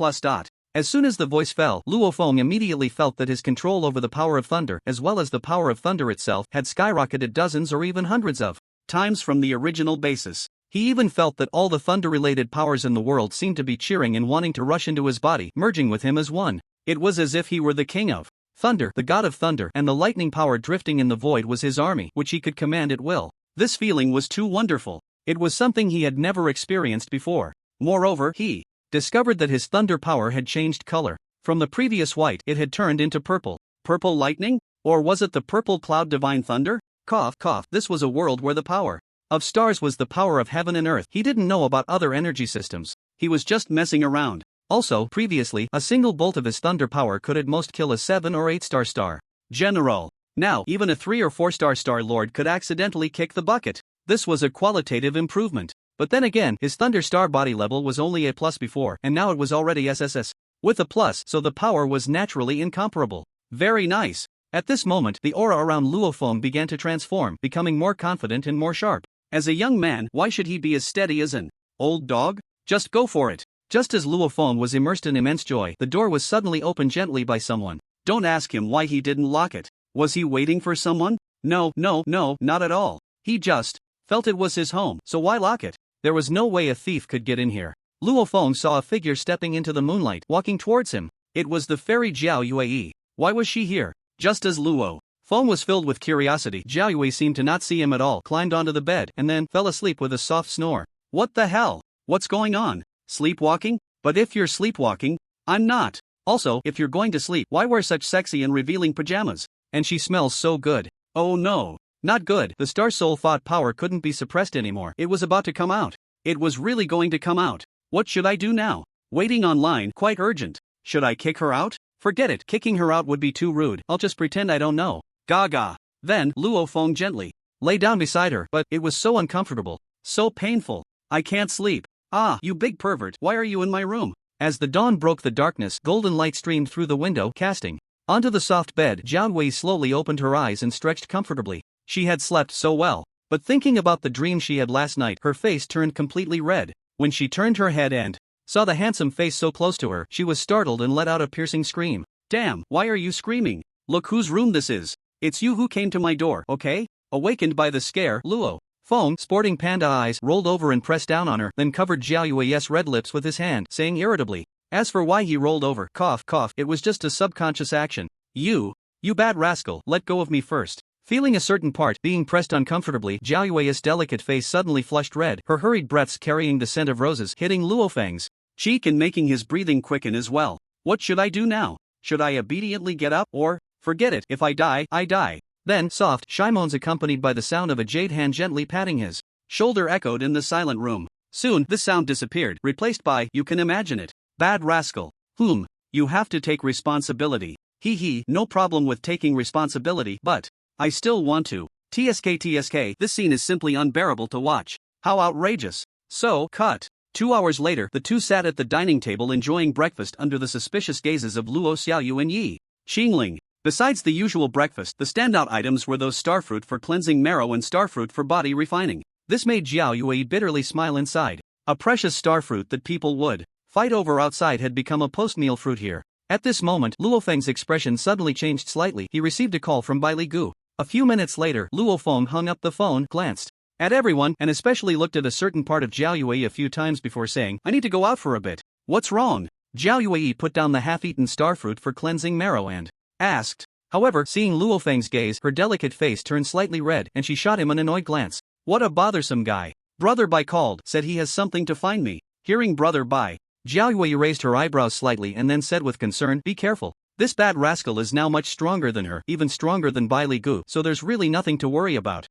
[SPEAKER 1] As soon as the voice fell, Luofeng immediately felt that his control over the power of Thunder, as well as the power of Thunder itself, had skyrocketed dozens or even hundreds of times from the original basis. He even felt that all the Thunder-related powers in the world seemed to be cheering and wanting to rush into his body, merging with him as one. It was as if he were the king of Thunder, the god of Thunder, and the lightning power drifting in the void was his army, which he could command at will. This feeling was too wonderful. It was something he had never experienced before. Moreover, he discovered that his thunder power had changed color. From the previous white, it had turned into purple. Purple lightning? Or was it the purple cloud divine thunder? Cough, cough. This was a world where the power of stars was the power of heaven and earth. He didn't know about other energy systems. He was just messing around. Also, previously, a single bolt of his thunder power could at most kill a 7 or 8 star general. Now, even a 3 or 4 star lord could accidentally kick the bucket. This was a qualitative improvement. But then again, his Thunder star body level was only A+ before, and now it was already SSS with a plus, so the power was naturally incomparable. Very nice. At this moment, the aura around Luofeng began to transform, becoming more confident and more sharp. As a young man, why should he be as steady as an old dog? Just go for it. Just as Luofeng was immersed in immense joy, the door was suddenly opened gently by someone. Don't ask him why he didn't lock it. Was he waiting for someone? No, not at all. He just Felt it was his home, so why lock it? There was no way a thief could get in here. Luo Feng saw a figure stepping into the moonlight, walking towards him. It was the fairy Jiao Yue. Why was she here? Just as Luo Feng was filled with curiosity, Jiao Yue seemed to not see him at all, climbed onto the bed, and then fell asleep with a soft snore. What the hell? What's going on? Sleepwalking? But if you're sleepwalking, I'm not. Also, if you're going to sleep, why wear such sexy and revealing pajamas? And she smells so good. Oh no. Not good. The Star Soul thought power couldn't be suppressed anymore. It was about to come out. It was really going to come out. What should I do now? Waiting online, quite urgent. Should I kick her out? Forget it, kicking her out would be too rude. I'll just pretend I don't know. Gaga. Then, Luo Feng gently lay down beside her, but it was so uncomfortable. So painful. I can't sleep. Ah, you big pervert, why are you in my room? As the dawn broke the darkness, golden light streamed through the window, casting onto the soft bed. Jiao Wei slowly opened her eyes and stretched comfortably. She had slept so well. But thinking about the dream she had last night, her face turned completely red. When she turned her head and saw the handsome face so close to her, she was startled and let out a piercing scream. Damn, why are you screaming? Look whose room this is. It's you who came to my door, okay? Awakened by the scare, Luo Feng, sporting panda eyes, rolled over and pressed down on her, then covered Jiao Yue's red lips with his hand, saying irritably. As for why he rolled over, cough, cough, it was just a subconscious action. You bad rascal, let go of me first. Feeling a certain part being pressed uncomfortably, Jiao Yue's delicate face suddenly flushed red, her hurried breaths carrying the scent of roses hitting Luo Feng's cheek and making his breathing quicken as well. What should I do now? Should I obediently get up, or, forget it, if I die, I die? Then, soft, shy moans accompanied by the sound of a jade hand gently patting his shoulder echoed in the silent room. Soon, this sound disappeared, replaced by, you can imagine it. Bad rascal. You have to take responsibility. Hee, no problem with taking responsibility, but I still want to. TSK, this scene is simply unbearable to watch. How outrageous. So, cut. 2 hours later, the two sat at the dining table enjoying breakfast under the suspicious gazes of Luo Xiaoyu and Yi Qingling. Besides the usual breakfast, the standout items were those starfruit for cleansing marrow and starfruit for body refining. This made Jiao Yue bitterly smile inside. A precious starfruit that people would fight over outside had become a post-meal fruit here. At this moment, Luo Feng's expression suddenly changed slightly. He received a call from Bai Li Gu. A few minutes later, Luo Feng hung up the phone, glanced at everyone, and especially looked at a certain part of Jiao Yue a few times before saying, I need to go out for a bit. What's wrong? Jiao Yue put down the half-eaten starfruit for cleansing marrow and asked. However, seeing Luo Feng's gaze, her delicate face turned slightly red, and she shot him an annoyed glance. What a bothersome guy. Brother Bai called, said he has something to find me. Hearing Brother Bai, Jiao Yue raised her eyebrows slightly and then said with concern, be careful. This bad rascal is now much stronger than her, even stronger than Bai Li Gu, so there's really nothing to worry about.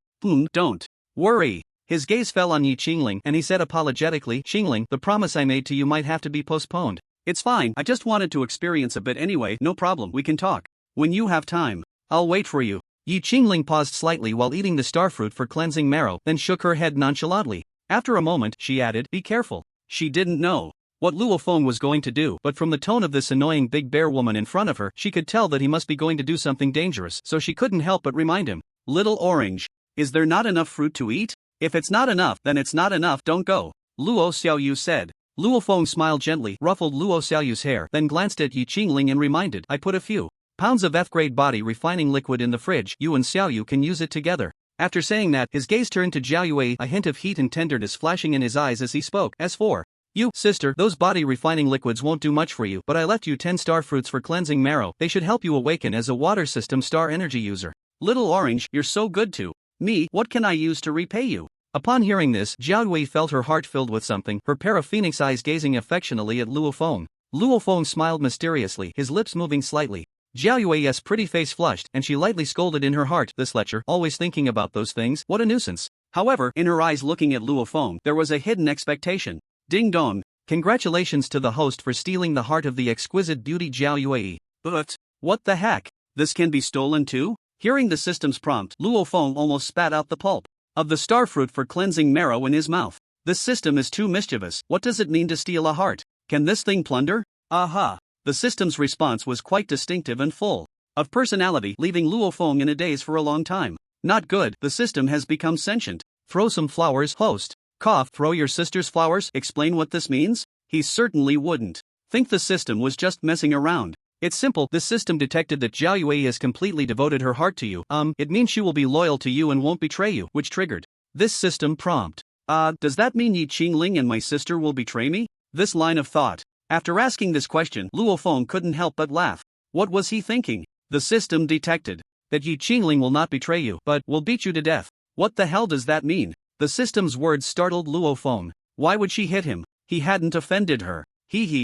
[SPEAKER 1] Don't worry. His gaze fell on Yi Qingling, and he said apologetically, Qingling, the promise I made to you might have to be postponed. It's fine, I just wanted to experience a bit anyway, no problem, we can talk. When you have time. I'll wait for you. Yi Qingling paused slightly while eating the starfruit for cleansing marrow, then shook her head nonchalantly. After a moment, she added, be careful. She didn't know what Luo Feng was going to do, but from the tone of this annoying big bear woman in front of her, she could tell that he must be going to do something dangerous, so she couldn't help but remind him. Little orange. Is there not enough fruit to eat? If it's not enough, then it's not enough, don't go. Luo Xiaoyu said. Luo Feng smiled gently, ruffled Luo Xiaoyu's hair, then glanced at Yi Qingling and reminded, I put a few pounds of F-grade body refining liquid in the fridge, you and Xiaoyu can use it together. After saying that, his gaze turned to Jiao Yue, a hint of heat and tenderness flashing in his eyes as he spoke. As for you, sister, those body refining liquids won't do much for you, but I left you 10 star fruits for cleansing marrow. They should help you awaken as a water system star energy user. Little orange, you're so good to me, what can I use to repay you? Upon hearing this, Jiao Wei felt her heart filled with something, her pair of phoenix eyes gazing affectionately at Luo Feng. Luo Feng smiled mysteriously, his lips moving slightly. Jiao Yue's pretty face flushed, and she lightly scolded in her heart, this lecher, always thinking about those things, what a nuisance. However, in her eyes looking at Luo Feng, there was a hidden expectation. Ding dong. Congratulations to the host for stealing the heart of the exquisite beauty Jiao Yue. But, what the heck? This can be stolen too? Hearing the system's prompt, Luo Feng almost spat out the pulp of the starfruit for cleansing marrow in his mouth. This system is too mischievous. What does it mean to steal a heart? Can this thing plunder? Aha. The system's response was quite distinctive and full of personality, leaving Luo Feng in a daze for a long time. Not good, the system has become sentient. Throw some flowers, host. Cough, throw your sister's flowers? Explain what this means? He certainly wouldn't think the system was just messing around. It's simple, this system detected that Jiao Yue has completely devoted her heart to you. It means she will be loyal to you and won't betray you, which triggered This system prompt. Does that mean Yi Qingling and my sister will betray me? This line of thought. After asking this question, Luo Feng couldn't help but laugh. What was he thinking? The system detected that Yi Qingling will not betray you, but will beat you to death. What the hell does that mean? The system's words startled Luo Feng. Why would she hit him? He hadn't offended her.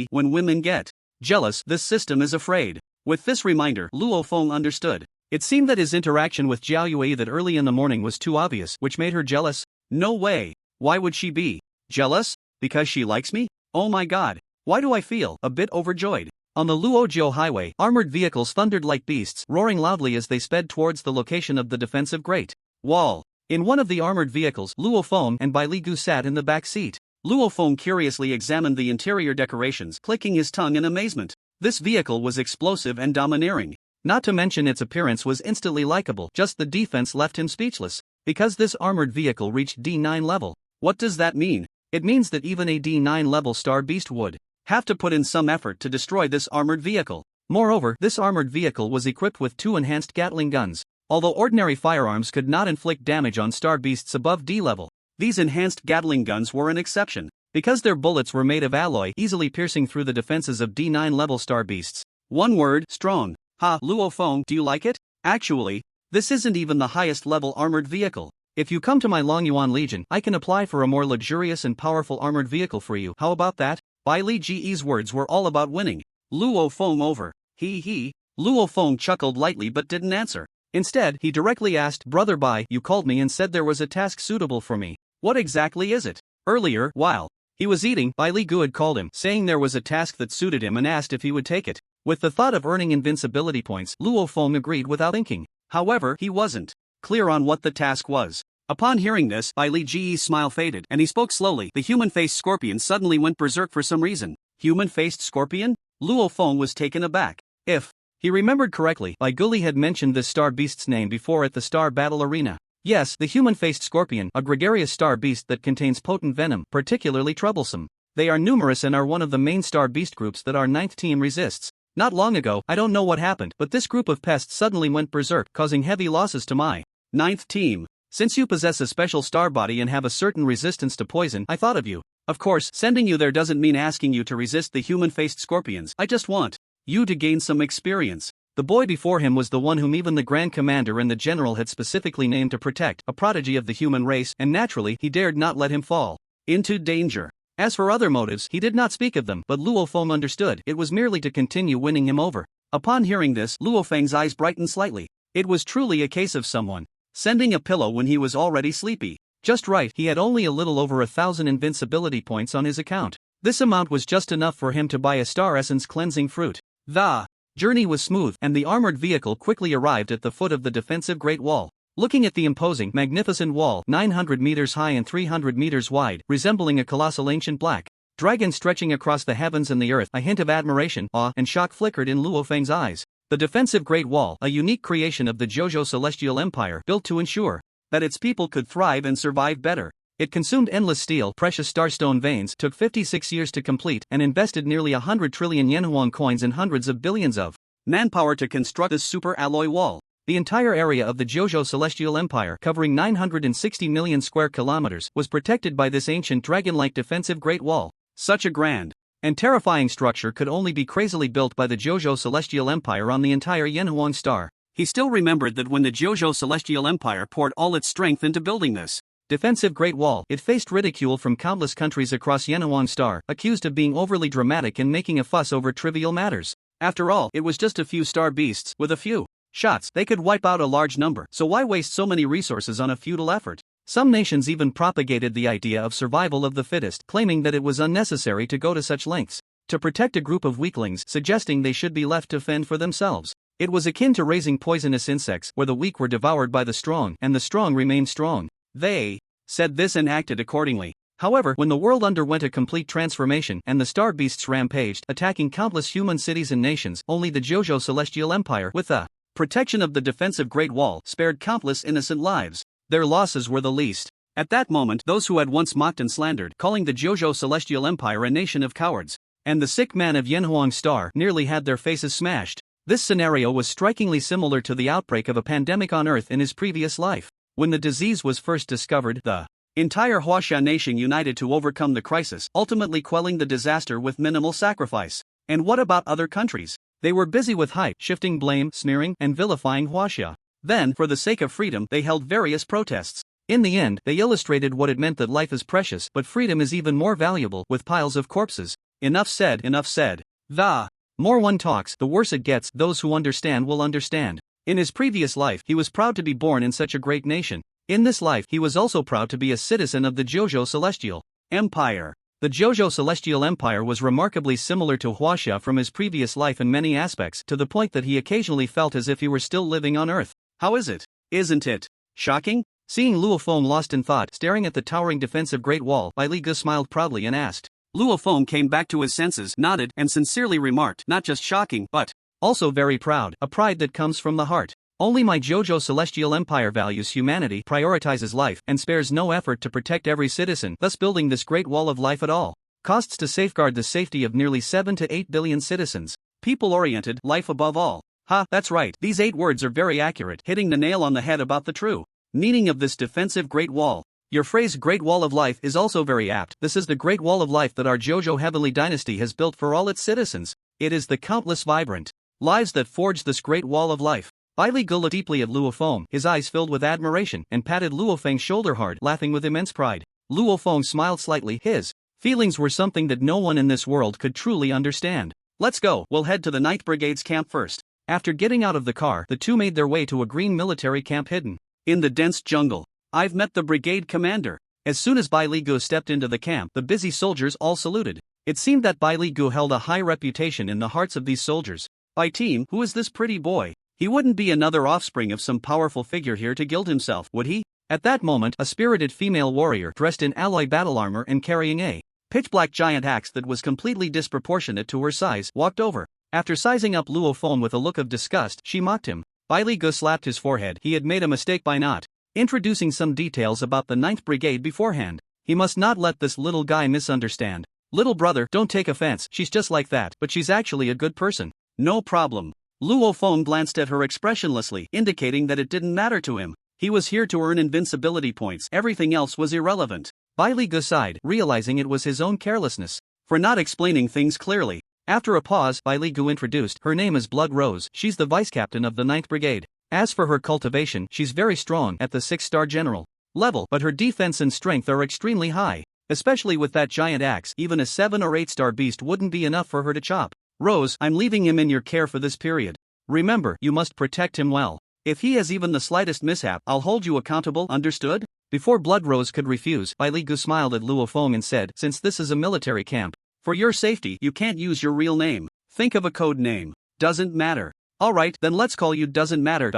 [SPEAKER 1] When women get jealous, this system is afraid. With this reminder, Luo Feng understood. It seemed that his interaction with Jiao Yue that early in the morning was too obvious, which made her jealous. No way. Why would she be jealous? Because she likes me? Oh my god. Why do I feel a bit overjoyed? On the Luojiao highway, armored vehicles thundered like beasts, roaring loudly as they sped towards the location of the defensive Great Wall. In one of the armored vehicles, Luo Feng and Bai Li Gu sat in the back seat. Luo Feng curiously examined the interior decorations, clicking his tongue in amazement. This vehicle was explosive and domineering. Not to mention its appearance was instantly likable, just the defense left him speechless. Because this armored vehicle reached D9 level. What does that mean? It means that even a D9 level Star Beast would have to put in some effort to destroy this armored vehicle. Moreover, this armored vehicle was equipped with 2 enhanced Gatling guns. Although ordinary firearms could not inflict damage on Star Beasts above D level, these enhanced Gatling guns were an exception, because their bullets were made of alloy, easily piercing through the defenses of D9 level Star Beasts. One word, strong. Ha, Luo Feng, do you like it? Actually, this isn't even the highest level armored vehicle. If you come to my Longyuan Legion, I can apply for a more luxurious and powerful armored vehicle for you. How about that? Bai Li Ji's words were all about winning Luo Feng over. Luo Feng chuckled lightly but didn't answer. Instead, he directly asked, Brother Bai, you called me and said there was a task suitable for me. What exactly is it? Earlier, while he was eating, Bai Li Gu had called him, saying there was a task that suited him and asked if he would take it. With the thought of earning invincibility points, Luo Feng agreed without thinking. However, he wasn't clear on what the task was. Upon hearing this, Bai Li Ji's smile faded, and he spoke slowly. The human-faced scorpion suddenly went berserk for some reason. Human-faced scorpion? Luo Feng was taken aback. If he remembered correctly, Bai Guli had mentioned this star beast's name before at the Star Battle Arena. Yes, the human-faced scorpion, a gregarious star beast that contains potent venom, particularly troublesome. They are numerous and are one of the main star beast groups that our 9th team resists. Not long ago, I don't know what happened, but this group of pests suddenly went berserk, causing heavy losses to my 9th team. Since you possess a special star body and have a certain resistance to poison, I thought of you. Of course, sending you there doesn't mean asking you to resist the human-faced scorpions. I just want you to gain some experience. The boy before him was the one whom even the Grand Commander and the General had specifically named to protect, a prodigy of the human race, and naturally, he dared not let him fall into danger. As for other motives, he did not speak of them, but Luo Feng understood it was merely to continue winning him over. Upon hearing this, Luo Feng's eyes brightened slightly. It was truly a case of someone sending a pillow when he was already sleepy. Just right, he had only a little over 1,000 invincibility points on his account. This amount was just enough for him to buy a Star Essence cleansing fruit. The journey was smooth, and the armored vehicle quickly arrived at the foot of the defensive Great Wall. Looking at the imposing, magnificent wall, 900 meters high and 300 meters wide, resembling a colossal ancient black dragon stretching across the heavens and the earth, a hint of admiration, awe, and shock flickered in Luo Feng's eyes. The defensive Great Wall, a unique creation of the Jojo Celestial Empire, built to ensure that its people could thrive and survive better. It consumed endless steel, precious starstone veins, took 56 years to complete, and invested nearly 100 trillion Yenhuang coins and hundreds of billions of manpower to construct this super alloy wall. The entire area of the Jojo Celestial Empire, covering 960 million square kilometers, was protected by this ancient dragon-like defensive Great Wall. Such a grand and terrifying structure could only be crazily built by the Jojo Celestial Empire on the entire Yenhuang star. He still remembered that when the Jojo Celestial Empire poured all its strength into building this defensive Great Wall, it faced ridicule from countless countries across Yenhuang star, accused of being overly dramatic and making a fuss over trivial matters. After all, it was just a few star beasts. With a few shots, they could wipe out a large number, so why waste so many resources on a futile effort? Some nations even propagated the idea of survival of the fittest, claiming that it was unnecessary to go to such lengths to protect a group of weaklings, suggesting they should be left to fend for themselves. It was akin to raising poisonous insects, where the weak were devoured by the strong, and the strong remained strong. They said this and acted accordingly. However, when the world underwent a complete transformation and the star beasts rampaged, attacking countless human cities and nations, only the Jojo Celestial Empire, with the protection of the defensive Great Wall, spared countless innocent lives. Their losses were the least. At that moment, those who had once mocked and slandered, calling the Jojo Celestial Empire a nation of cowards, and the sick man of Yenhuang Star, nearly had their faces smashed. This scenario was strikingly similar to the outbreak of a pandemic on Earth in his previous life. When the disease was first discovered, the entire Huaxia nation united to overcome the crisis, ultimately quelling the disaster with minimal sacrifice. And what about other countries? They were busy with hype, shifting blame, smearing, and vilifying Huaxia. Then, for the sake of freedom, they held various protests. In the end, they illustrated what it meant that life is precious, but freedom is even more valuable, with piles of corpses. Enough said, enough said. The more one talks, the worse it gets. Those who understand will understand. In his previous life, he was proud to be born in such a great nation. In this life, he was also proud to be a citizen of the Jojo Celestial Empire. The Jojo Celestial Empire was remarkably similar to Huaxia from his previous life in many aspects, to the point that he occasionally felt as if he were still living on Earth. How is it? Isn't it shocking? Seeing Luo Feng lost in thought, staring at the towering defensive Great Wall, Bai Li Ge smiled proudly and asked. Luo Feng came back to his senses, nodded, and sincerely remarked, not just shocking, but also very proud, a pride that comes from the heart. Only my Jojo Celestial Empire values humanity, prioritizes life, and spares no effort to protect every citizen, thus building this Great Wall of Life at all costs to safeguard the safety of nearly 7 to 8 billion citizens. People-oriented, life above all. Ha, that's right, these 8 words are very accurate, hitting the nail on the head about the true meaning of this defensive Great Wall. Your phrase Great Wall of Life is also very apt. This is the Great Wall of Life that our Jojo Heavenly Dynasty has built for all its citizens. It is the countless vibrant lives that forge this Great Wall of Life. Bai Li Ge looked deeply at Luo Feng, his eyes filled with admiration, and patted Luo Feng's shoulder hard, laughing with immense pride. Luo Feng smiled slightly. His feelings were something that no one in this world could truly understand. Let's go, we'll head to the 9th Brigade's camp first. After getting out of the car, the two made their way to a green military camp hidden in the dense jungle. I've met the brigade commander. As soon as Bai Li Ge stepped into the camp, the busy soldiers all saluted. It seemed that Bai Li Ge held a high reputation in the hearts of these soldiers. By team, who is this pretty boy? He wouldn't be another offspring of some powerful figure here to gild himself, would he? At that moment, a spirited female warrior dressed in alloy battle armor and carrying a pitch-black giant axe that was completely disproportionate to her size walked over. After sizing up Luo Feng with a look of disgust, she mocked him. Bai Li Ge slapped his forehead. He had made a mistake by not introducing some details about the 9th Brigade beforehand. He must not let this little guy misunderstand. Little brother, don't take offense, she's just like that, but she's actually a good person. No problem. Luo Feng glanced at her expressionlessly, indicating that it didn't matter to him. He was here to earn invincibility points, everything else was irrelevant. Bai Li Ge sighed, realizing it was his own carelessness for not explaining things clearly. After a pause, Bai Li Ge introduced, her name is Blood Rose, she's the vice-captain of the 9th Brigade. As for her cultivation, she's very strong at the 6-star general level, but her defense and strength are extremely high. Especially with that giant axe, even a 7 or 8-star beast wouldn't be enough for her to chop. Rose, I'm leaving him in your care for this period. Remember, you must protect him well. If he has even the slightest mishap, I'll hold you accountable, understood? Before Blood Rose could refuse, Bai Li Ge smiled at Luo Feng and said, since this is a military camp, for your safety, you can't use your real name. Think of a code name. Doesn't matter. Alright, then let's call you Doesn't Matter.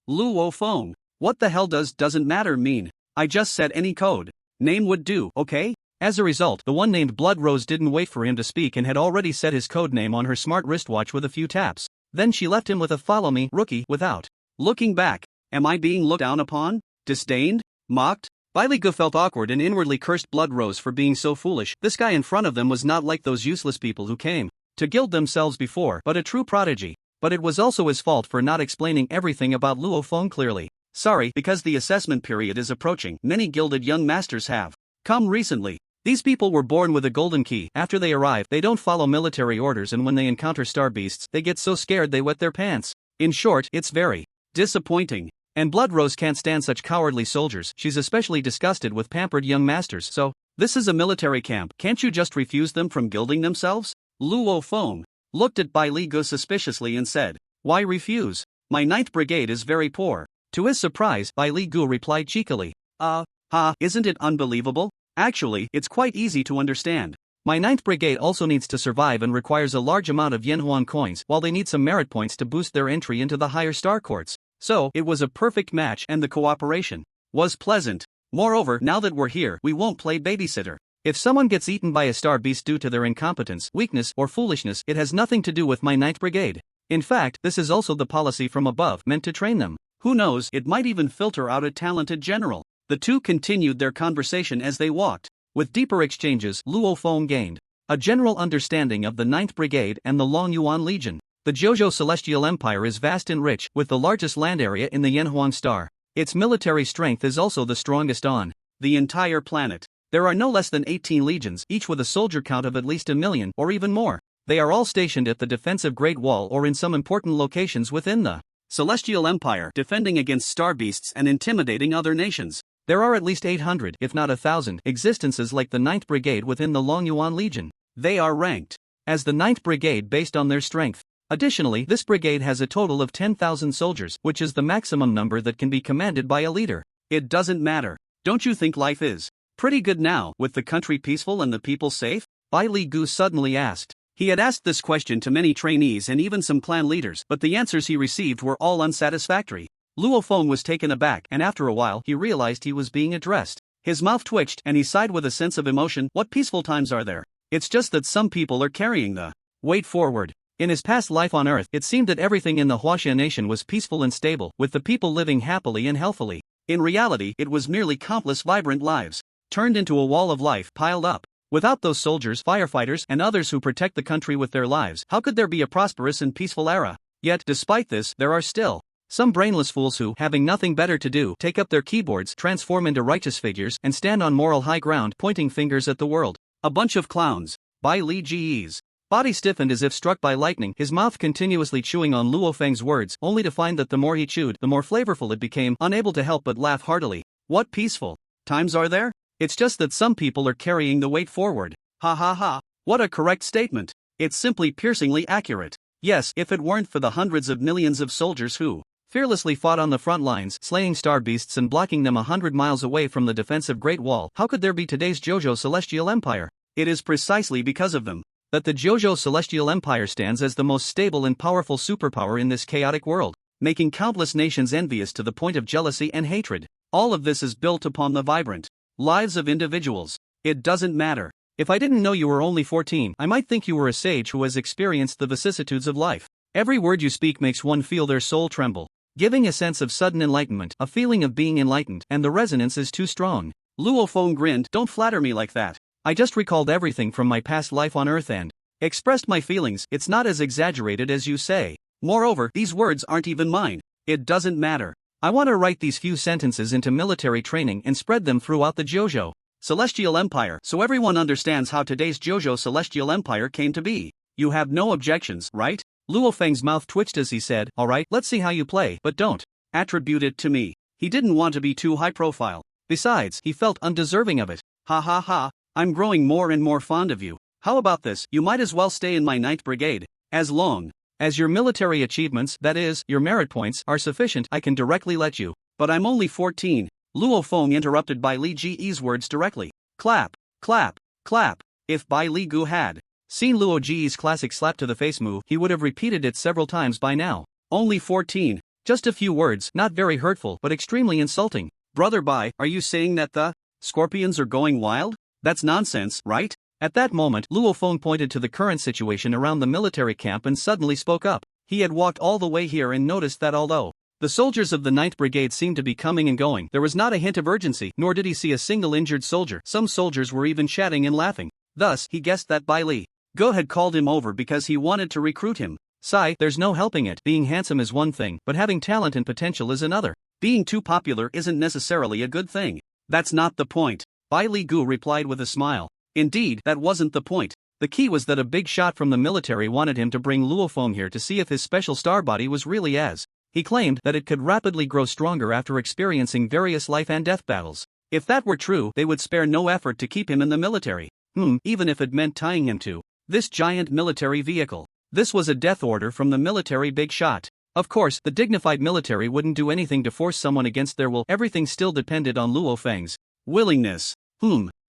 [SPEAKER 1] Luo Feng. What the hell does doesn't matter mean? I just said any code name would do, okay? As a result, the one named Blood Rose didn't wait for him to speak and had already set his code name on her smart wristwatch with a few taps. Then she left him with a follow me, rookie, without looking back. Am I being looked down upon? Disdained? Mocked? Bai Li Ge felt awkward and inwardly cursed Blood Rose for being so foolish. This guy in front of them was not like those useless people who came to gild themselves before, but a true prodigy. But it was also his fault for not explaining everything about Luo Feng clearly. Sorry, because the assessment period is approaching, many gilded young masters have come recently. These people were born with a golden key. After they arrive, they don't follow military orders, and when they encounter star beasts, they get so scared they wet their pants. In short, it's very disappointing. And Blood Rose can't stand such cowardly soldiers. She's especially disgusted with pampered young masters. So, this is a military camp, can't you just refuse them from gilding themselves? Luo Feng looked at Bai Li Ge suspiciously and said, why refuse? My 9th Brigade is very poor. To his surprise, Bai Li Ge replied cheekily, isn't it unbelievable? Actually, it's quite easy to understand. My 9th Brigade also needs to survive and requires a large amount of Yanhuan coins, while they need some merit points to boost their entry into the higher star courts. So, it was a perfect match and the cooperation was pleasant. Moreover, now that we're here, we won't play babysitter. If someone gets eaten by a star beast due to their incompetence, weakness, or foolishness, it has nothing to do with my 9th Brigade. In fact, this is also the policy from above, meant to train them. Who knows, it might even filter out a talented general. The two continued their conversation as they walked. With deeper exchanges, Luo Feng gained a general understanding of the 9th Brigade and the Long Yuan Legion. The Jojo Celestial Empire is vast and rich, with the largest land area in the Yanhuang Star. Its military strength is also the strongest on the entire planet. There are no less than 18 legions, each with a soldier count of at least 1 million or even more. They are all stationed at the defensive Great Wall or in some important locations within the Celestial Empire, defending against star beasts and intimidating other nations. There are at least 800, if not 1,000, existences like the 9th Brigade within the Longyuan Legion. They are ranked as the 9th Brigade based on their strength. Additionally, this brigade has a total of 10,000 soldiers, which is the maximum number that can be commanded by a leader. It doesn't matter. Don't you think life is pretty good now, with the country peaceful and the people safe? Bai Li Gu suddenly asked. He had asked this question to many trainees and even some clan leaders, but the answers he received were all unsatisfactory. Luo Feng was taken aback, and after a while he realized he was being addressed. His mouth twitched and he sighed with a sense of emotion. What peaceful times are there? It's just that some people are carrying the weight forward. In his past life on Earth, it seemed that everything in the Huaxia nation was peaceful and stable, with the people living happily and healthily. In reality, it was merely countless vibrant lives, turned into a wall of life piled up. Without those soldiers, firefighters, and others who protect the country with their lives, how could there be a prosperous and peaceful era? Yet, despite this, there are still some brainless fools who, having nothing better to do, take up their keyboards, transform into righteous figures, and stand on moral high ground, pointing fingers at the world. A bunch of clowns. Bai Li Ji's body stiffened as if struck by lightning, his mouth continuously chewing on Luo Feng's words, only to find that the more he chewed, the more flavorful it became, unable to help but laugh heartily. What peaceful times are there? It's just that some people are carrying the weight forward. Ha ha ha. What a correct statement. It's simply piercingly accurate. Yes, if it weren't for the hundreds of millions of soldiers who fearlessly fought on the front lines, slaying star beasts and blocking them 100 miles away from the defensive Great Wall, how could there be today's JoJo Celestial Empire? It is precisely because of them that the JoJo Celestial Empire stands as the most stable and powerful superpower in this chaotic world, making countless nations envious to the point of jealousy and hatred. All of this is built upon the vibrant lives of individuals. It doesn't matter. If I didn't know you were only 14, I might think you were a sage who has experienced the vicissitudes of life. Every word you speak makes one feel their soul tremble, giving a sense of sudden enlightenment, a feeling of being enlightened, and the resonance is too strong. Luo Feng grinned. Don't flatter me like that. I just recalled everything from my past life on Earth and expressed my feelings. It's not as exaggerated as you say. Moreover, these words aren't even mine. It doesn't matter. I want to write these few sentences into military training and spread them throughout the JoJo Celestial Empire so everyone understands how today's JoJo Celestial Empire came to be. You have no objections, right? Luo Feng's mouth twitched as he said, alright, let's see how you play, but don't attribute it to me. He didn't want to be too high profile. Besides, he felt undeserving of it. Ha ha ha, I'm growing more and more fond of you. How about this? You might as well stay in my 9th Brigade. As long as your military achievements, that is, your merit points, are sufficient, I can directly let you. But I'm only 14. Luo Feng interrupted Bai Li Ji's words directly. Clap, clap, clap. If Bai Li Gu had seen Luo Ji's classic slap to the face move, he would have repeated it several times by now. Only 14. Just a few words, not very hurtful, but extremely insulting. Brother Bai, are you saying that the scorpions are going wild? That's nonsense, right? At that moment, Luo Feng pointed to the current situation around the military camp and suddenly spoke up. He had walked all the way here and noticed that although the soldiers of the 9th Brigade seemed to be coming and going, there was not a hint of urgency, nor did he see a single injured soldier. Some soldiers were even chatting and laughing. Thus, he guessed that Bai Li Gu had called him over because he wanted to recruit him. Sigh, there's no helping it. Being handsome is one thing, but having talent and potential is another. Being too popular isn't necessarily a good thing. That's not the point. Bai Li Gu replied with a smile. Indeed, that wasn't the point. The key was that a big shot from the military wanted him to bring Luo Feng here to see if his special star body was really as he claimed, that it could rapidly grow stronger after experiencing various life and death battles. If that were true, they would spare no effort to keep him in the military. Even if it meant tying him to this giant military vehicle. This was a death order from the military big shot. Of course, the dignified military wouldn't do anything to force someone against their will. Everything still depended on Luo Feng's willingness.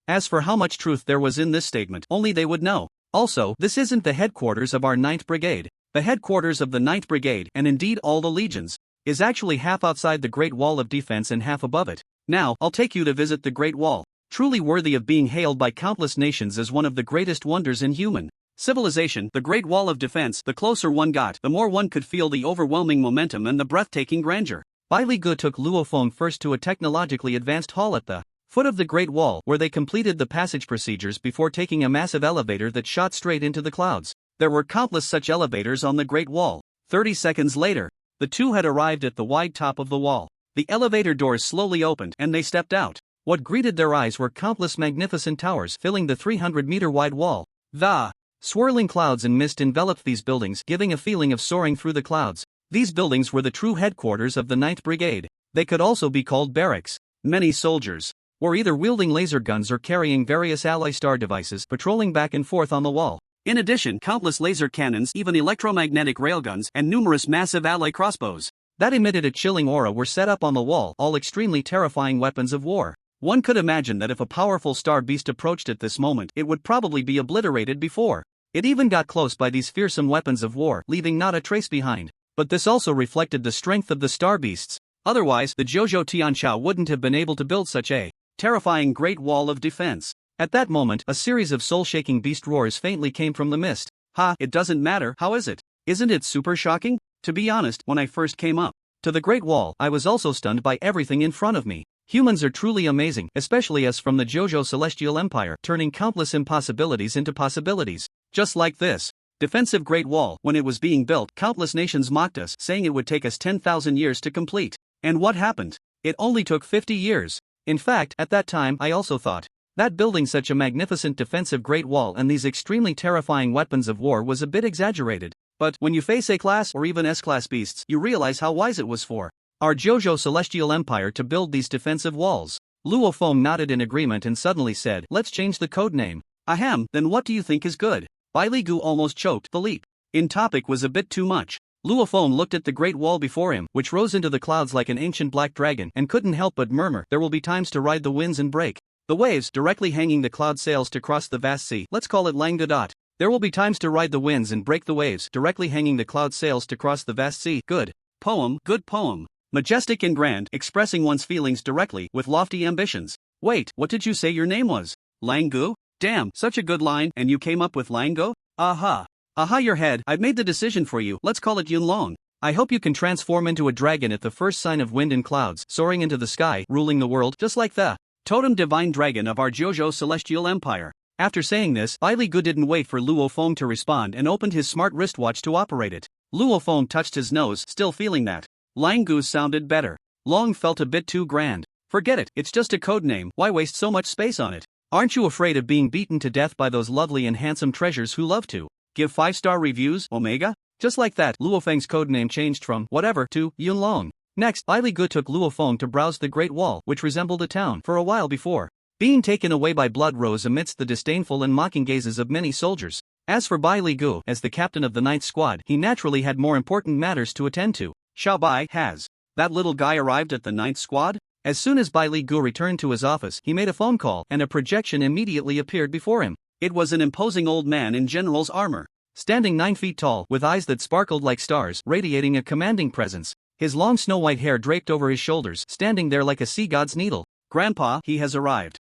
[SPEAKER 1] As for how much truth there was in this statement, only they would know. Also, this isn't the headquarters of our 9th Brigade. The headquarters of the 9th Brigade, and indeed all the legions, is actually half outside the Great Wall of Defense and half above it. Now, I'll take you to visit the Great Wall, truly worthy of being hailed by countless nations as one of the greatest wonders in human civilization. The Great Wall of Defense, the closer one got, the more one could feel the overwhelming momentum and the breathtaking grandeur. Bai Li Gu took Luo Feng first to a technologically advanced hall at the foot of the Great Wall, where they completed the passage procedures before taking a massive elevator that shot straight into the clouds. There were countless such elevators on the Great Wall. 30 seconds later, the two had arrived at the wide top of the wall. The elevator doors slowly opened and they stepped out. What greeted their eyes were countless magnificent towers filling the 300-meter-wide wall. The swirling clouds and mist enveloped these buildings, giving a feeling of soaring through the clouds. These buildings were the true headquarters of the 9th Brigade. They could also be called barracks. Many soldiers were either wielding laser guns or carrying various ally star devices, patrolling back and forth on the wall. In addition, countless laser cannons, even electromagnetic railguns, and numerous massive ally crossbows that emitted a chilling aura were set up on the wall, all extremely terrifying weapons of war. One could imagine that if a powerful star beast approached at this moment, it would probably be obliterated before it even got close by these fearsome weapons of war, leaving not a trace behind. But this also reflected the strength of the star beasts. Otherwise, the Jojo Tianchao wouldn't have been able to build such a terrifying great wall of defense. At that moment, a series of soul-shaking beast roars faintly came from the mist. Ha, it doesn't matter, how is it? Isn't it super shocking? To be honest, when I first came up to the Great Wall, I was also stunned by everything in front of me. Humans are truly amazing, especially us from the Jojo Celestial Empire, turning countless impossibilities into possibilities. Just like this defensive Great Wall. When it was being built, countless nations mocked us, saying it would take us 10,000 years to complete. And what happened? It only took 50 years. In fact, at that time I also thought that building such a magnificent defensive Great Wall and these extremely terrifying weapons of war was a bit exaggerated. But when you face A-class or even S-class beasts, you realize how wise it was for our Jojo Celestial Empire to build these defensive walls. Luo Feng nodded in agreement and suddenly said, "Let's change the code name." Ahem, then what do you think is good? Bai Li Gu almost choked. The leap in topic was a bit too much. Luo Feng looked at the great wall before him, which rose into the clouds like an ancient black dragon, and couldn't help but murmur, "There will be times to ride the winds and break the waves, directly hanging the cloud sails to cross the vast sea. Let's call it Lang Dot. There will be times to ride the winds and break the waves, directly hanging the cloud sails to cross the vast sea." Good poem, good poem. Majestic and grand, expressing one's feelings directly, with lofty ambitions. Wait, what did you say your name was? Langu? Damn, such a good line, and you came up with Lango? Aha. Aha your head, I've made the decision for you, let's call it Yunlong. I hope you can transform into a dragon at the first sign of wind and clouds, soaring into the sky, ruling the world, just like the totem divine dragon of our Jojo Celestial Empire. After saying this, Bai Li Gu didn't wait for Luo Feng to respond and opened his smart wristwatch to operate it. Luo Feng touched his nose, still feeling that Langu sounded better. Long felt a bit too grand. Forget it, it's just a code name, why waste so much space on it? Aren't you afraid of being beaten to death by those lovely and handsome treasures who love to give 5-star reviews, Omega? Just like that, Luo Feng's codename changed from whatever to Yunlong. Next, Bai Li Gu took Luo Feng to browse the Great Wall, which resembled a town, for a while before being taken away by Blood Rose amidst the disdainful and mocking gazes of many soldiers. As for Bai Li Gu, as the captain of the 9th Squad, he naturally had more important matters to attend to. Xiao Bai, has that little guy arrived at the 9th Squad? As soon as Bai Li Gu returned to his office, he made a phone call, and a projection immediately appeared before him. It was an imposing old man in general's armor, standing 9 feet tall, with eyes that sparkled like stars, radiating a commanding presence. His long snow-white hair draped over his shoulders, standing there like a sea god's needle. Grandpa, he has arrived.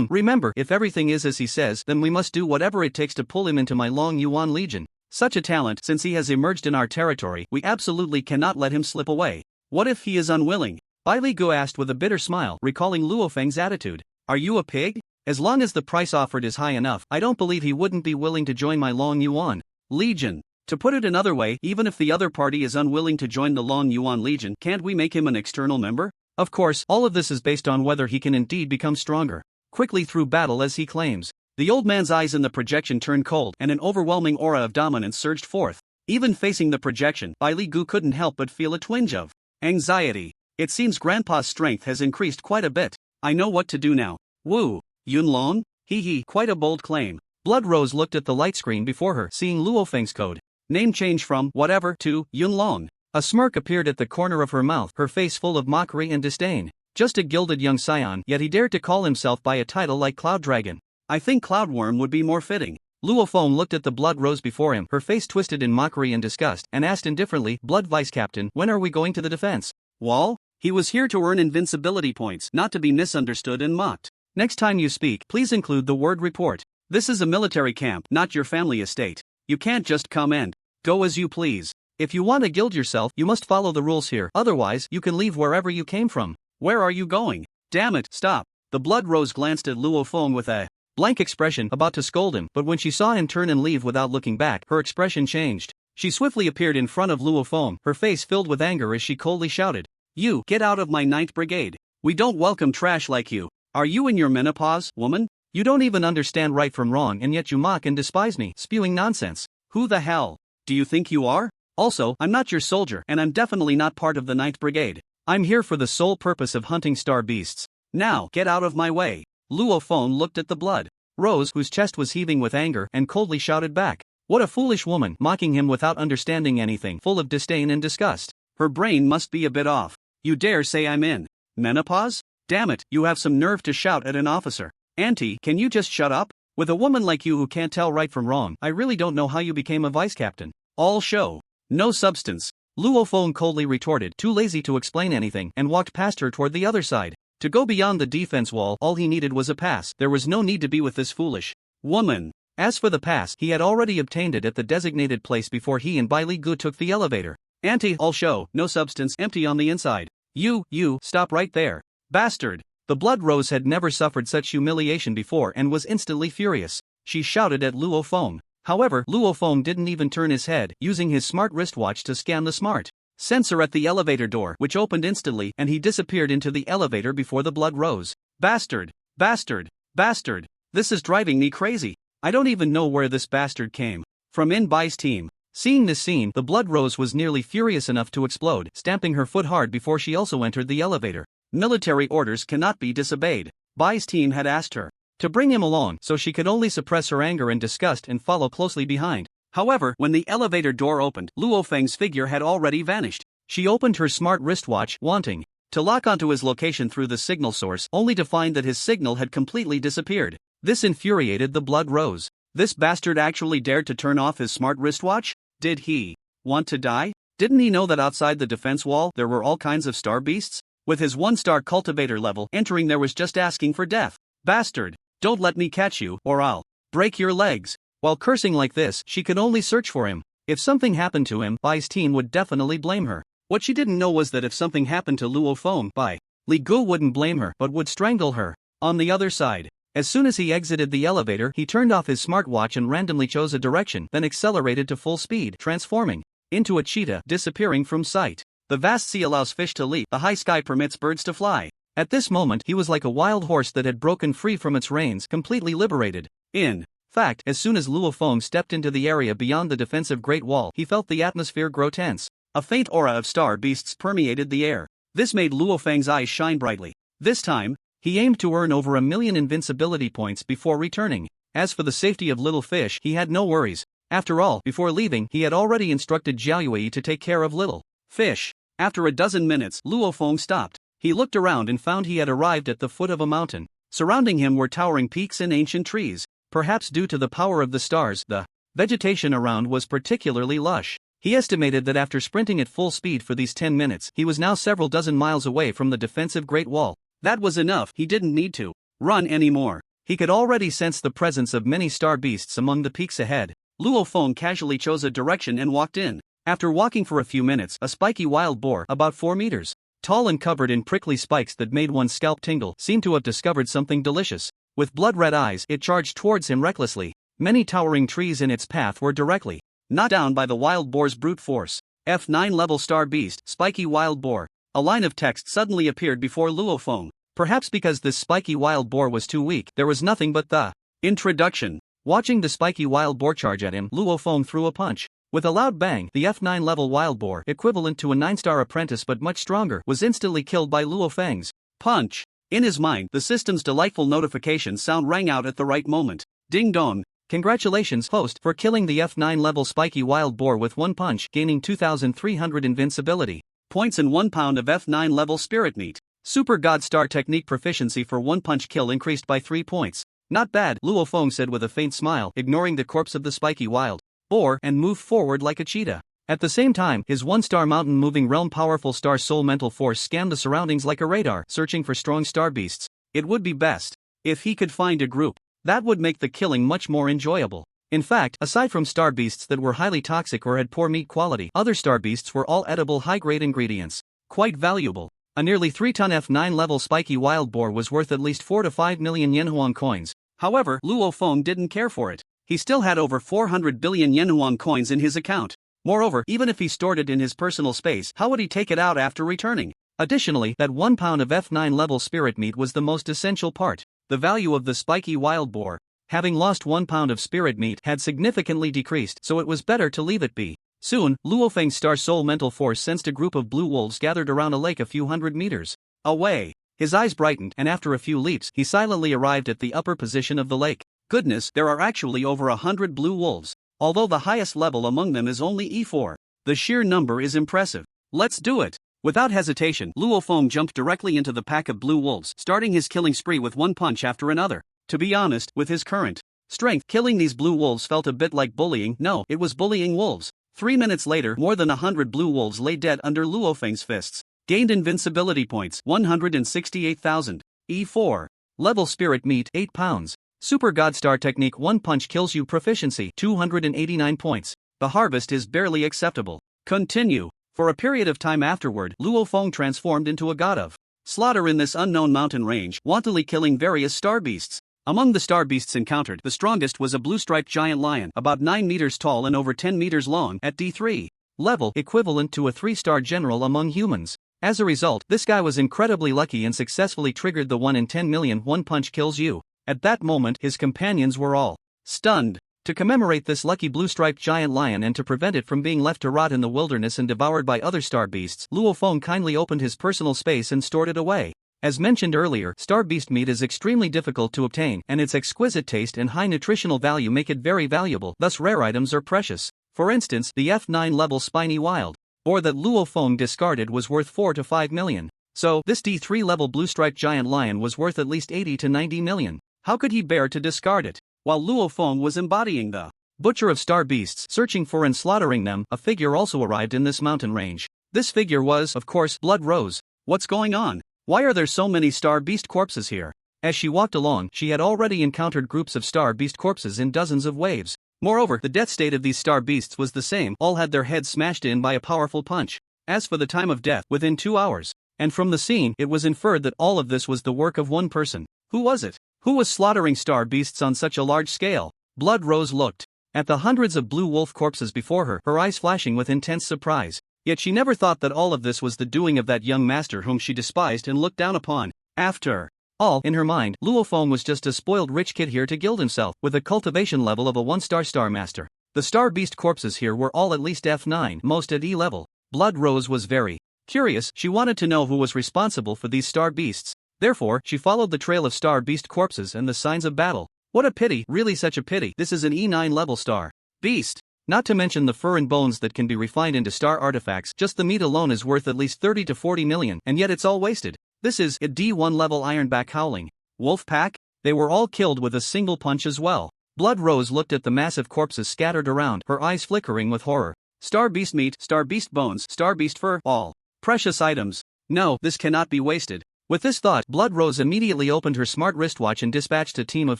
[SPEAKER 1] Remember, if everything is as he says, then we must do whatever it takes to pull him into my Long Yuan Legion. Such a talent, since he has emerged in our territory, we absolutely cannot let him slip away. What if he is unwilling? Bai Li Gu asked with a bitter smile, recalling Luo Feng's attitude. Are you a pig? As long as the price offered is high enough, I don't believe he wouldn't be willing to join my Long Yuan Legion. To put it another way, even if the other party is unwilling to join the Long Yuan Legion, can't we make him an external member? Of course, all of this is based on whether he can indeed become stronger quickly through battle as he claims. The old man's eyes in the projection turned cold, and an overwhelming aura of dominance surged forth. Even facing the projection, Bai Li Gu couldn't help but feel a twinge of anxiety. It seems Grandpa's strength has increased quite a bit. I know what to do now. Woo! Yunlong? Hee, quite a bold claim. Blood Rose looked at the light screen before her, seeing Luo Feng's code name change from whatever to Yunlong. A smirk appeared at the corner of her mouth, her face full of mockery and disdain. Just a gilded young scion, yet he dared to call himself by a title like Cloud Dragon. I think Cloudworm would be more fitting. Luo Feng looked at the Blood Rose before him, her face twisted in mockery and disgust, and asked indifferently, Blood Vice Captain, when are we going to the defense wall? He was here to earn invincibility points, not to be misunderstood and mocked. Next time you speak, please include the word report. This is a military camp, not your family estate. You can't just come and go as you please. If you want to gild yourself, you must follow the rules here, otherwise, you can leave wherever you came from. Where are you going? Damn it, stop. The Blood Rose glanced at Luo Feng with a blank expression, about to scold him, but when she saw him turn and leave without looking back, her expression changed. She swiftly appeared in front of Luo Feng, her face filled with anger as she coldly shouted, You, get out of my 9th Brigade. We don't welcome trash like you. Are you in your menopause, woman? You don't even understand right from wrong and yet you mock and despise me, spewing nonsense. Who the hell do you think you are? Also, I'm not your soldier and I'm definitely not part of the 9th Brigade. I'm here for the sole purpose of hunting star beasts. Now, get out of my way. Luo Feng looked at the blood Rose, whose chest was heaving with anger, and coldly shouted back. What a foolish woman, mocking him without understanding anything, full of disdain and disgust. Her brain must be a bit off. You dare say I'm in menopause? Damn it, you have some nerve to shout at an officer. Auntie, can you just shut up? With a woman like you who can't tell right from wrong, I really don't know how you became a vice captain. All show, no substance. Luo Feng coldly retorted, too lazy to explain anything, and walked past her toward the other side. To go beyond the defense wall, all he needed was a pass. There was no need to be with this foolish woman. As for the pass, he had already obtained it at the designated place before he and Bai Li Gu took the elevator. Auntie, all show, no substance, empty on the inside. You, stop right there. Bastard. The Blood Rose had never suffered such humiliation before and was instantly furious. She shouted at Luo Feng. However, Luo Feng didn't even turn his head, using his smart wristwatch to scan the smart sensor at the elevator door, which opened instantly, and he disappeared into the elevator before the Blood Rose. Bastard. Bastard. Bastard. This is driving me crazy. I don't even know where this bastard came from. In Bai's team. Seeing this scene, the Blood Rose was nearly furious enough to explode, stamping her foot hard before she also entered the elevator. Military orders cannot be disobeyed. Bai's team had asked her to bring him along, so she could only suppress her anger and disgust and follow closely behind. However, when the elevator door opened, Luo Feng's figure had already vanished. She opened her smart wristwatch, wanting to lock onto his location through the signal source, only to find that his signal had completely disappeared. This infuriated the Blood Rose. This bastard actually dared to turn off his smart wristwatch? Did he want to die? Didn't he know that outside the defense wall there were all kinds of star beasts? With his 1-star cultivator level, entering there was just asking for death. Bastard, don't let me catch you, or I'll break your legs. While cursing like this, she could only search for him. If something happened to him, Bai's team would definitely blame her. What she didn't know was that if something happened to Luo Feng, Bai Li Gu wouldn't blame her but would strangle her. On the other side, as soon as he exited the elevator, he turned off his smartwatch and randomly chose a direction, then accelerated to full speed, transforming into a cheetah, disappearing from sight. The vast sea allows fish to leap, the high sky permits birds to fly. At this moment, he was like a wild horse that had broken free from its reins, completely liberated. In fact, as soon as Luo Feng stepped into the area beyond the defensive Great Wall, he felt the atmosphere grow tense. A faint aura of star beasts permeated the air. This made Luo Feng's eyes shine brightly. This time, he aimed to earn over 1,000,000 invincibility points before returning. As for the safety of little fish, he had no worries. After all, before leaving, he had already instructed Jiao Yue to take care of little fish. After a dozen minutes, Luo Feng stopped. He looked around and found he had arrived at the foot of a mountain. Surrounding him were towering peaks and ancient trees. Perhaps due to the power of the stars, the vegetation around was particularly lush. He estimated that after sprinting at full speed for these 10 minutes, he was now several dozen miles away from the defensive Great Wall. That was enough, he didn't need to run anymore. He could already sense the presence of many star beasts among the peaks ahead. Luo Feng casually chose a direction and walked in. After walking for a few minutes, a spiky wild boar, about 4 meters tall and covered in prickly spikes that made one's scalp tingle, seemed to have discovered something delicious. With blood-red eyes, it charged towards him recklessly. Many towering trees in its path were directly knocked down by the wild boar's brute force. F9 level star beast, spiky wild boar. A line of text suddenly appeared before Luo Feng. Perhaps because this spiky wild boar was too weak, there was nothing but the introduction. Watching the spiky wild boar charge at him, Luo Feng threw a punch. With a loud bang, the F9 level wild boar, equivalent to a 9-star apprentice but much stronger, was instantly killed by Luo Feng's punch. In his mind, the system's delightful notification sound rang out at the right moment. Ding dong. Congratulations, host, for killing the F9 level spiky wild boar with one punch, gaining 2,300 invincibility points and 1 pound of F9 level spirit meat. Super God Star technique proficiency for one punch kill increased by 3 points. Not bad, Luo Feng said with a faint smile, ignoring the corpse of the spiky wild boar, and moved forward like a cheetah. At the same time, his 1-star mountain moving realm powerful star soul mental force scanned the surroundings like a radar, searching for strong star beasts. It would be best if he could find a group. That would make the killing much more enjoyable. In fact, aside from star beasts that were highly toxic or had poor meat quality, other star beasts were all edible high-grade ingredients. Quite valuable. A nearly 3-ton F9 level spiky wild boar was worth at least 4 to 5 million Yenhuang coins. However, Luo Feng didn't care for it. He still had over 400 billion Yenhuang coins in his account. Moreover, even if he stored it in his personal space, how would he take it out after returning? Additionally, that 1 pound of F9 level spirit meat was the most essential part. The value of the spiky wild boar, having lost 1 pound of spirit meat, had significantly decreased, so it was better to leave it be. Soon, Luofeng's star soul mental force sensed a group of blue wolves gathered around a lake a few hundred meters away. His eyes brightened, and after a few leaps, he silently arrived at the upper position of the lake. Goodness, there are actually over 100 blue wolves, although the highest level among them is only E4. The sheer number is impressive. Let's do it. Without hesitation, Luofeng jumped directly into the pack of blue wolves, starting his killing spree with one punch after another. To be honest, with his current strength, killing these blue wolves felt a bit like bullying. No, it was bullying wolves. 3 minutes later, more than 100 blue wolves lay dead under Luofeng's fists. Gained invincibility points, 168,000. E4. Level spirit meat, 8 pounds. Super Godstar technique, 1 punch kills you. Proficiency, 289 points. The harvest is barely acceptable. Continue. For a period of time afterward, Luofeng transformed into a god of slaughter in this unknown mountain range, wantonly killing various star beasts. Among the star beasts encountered, the strongest was a blue-striped giant lion, about 9 meters tall and over 10 meters long, at D3 level, equivalent to a 3-star general among humans. As a result, this guy was incredibly lucky and successfully triggered the 1 in 10 million 1 punch kills you. At that moment, his companions were all stunned. To commemorate this lucky blue-striped giant lion and to prevent it from being left to rot in the wilderness and devoured by other star beasts, Luofeng kindly opened his personal space and stored it away. As mentioned earlier, star beast meat is extremely difficult to obtain, and its exquisite taste and high nutritional value make it very valuable, thus rare items are precious. For instance, the F9 level spiny wild boar that Luofeng discarded was worth 4 to 5 million. So, this D3 level blue-striped giant lion was worth at least 80 to 90 million. How could he bear to discard it? While Luofeng was embodying the butcher of star beasts, searching for and slaughtering them, a figure also arrived in this mountain range. This figure was, of course, Blood Rose. What's going on? Why are there so many star beast corpses here? As she walked along, she had already encountered groups of star beast corpses in dozens of waves. Moreover, the death state of these star beasts was the same, all had their heads smashed in by a powerful punch. As for the time of death, within 2 hours. And from the scene, it was inferred that all of this was the work of one person. Who was it? Who was slaughtering star beasts on such a large scale? Blood Rose looked at the hundreds of blue wolf corpses before her, her eyes flashing with intense surprise. Yet she never thought that all of this was the doing of that young master whom she despised and looked down upon. After all, in her mind, Luofeng was just a spoiled rich kid here to gild himself, with a cultivation level of a 1-star star master. The star beast corpses here were all at least F9, most at E level. Blood Rose was very curious. She wanted to know who was responsible for these star beasts. Therefore, she followed the trail of star beast corpses and the signs of battle. What a pity, really such a pity. This is an E9 level star beast. Not to mention the fur and bones that can be refined into star artifacts. Just the meat alone is worth at least 30 to 40 million, and yet it's all wasted. This is a D1 level ironback howling wolf pack. They were all killed with a single punch as well. Blood Rose looked at the massive corpses scattered around, her eyes flickering with horror. Star beast meat, star beast bones, star beast fur, all precious items. No, this cannot be wasted. With this thought, Blood Rose immediately opened her smart wristwatch and dispatched a team of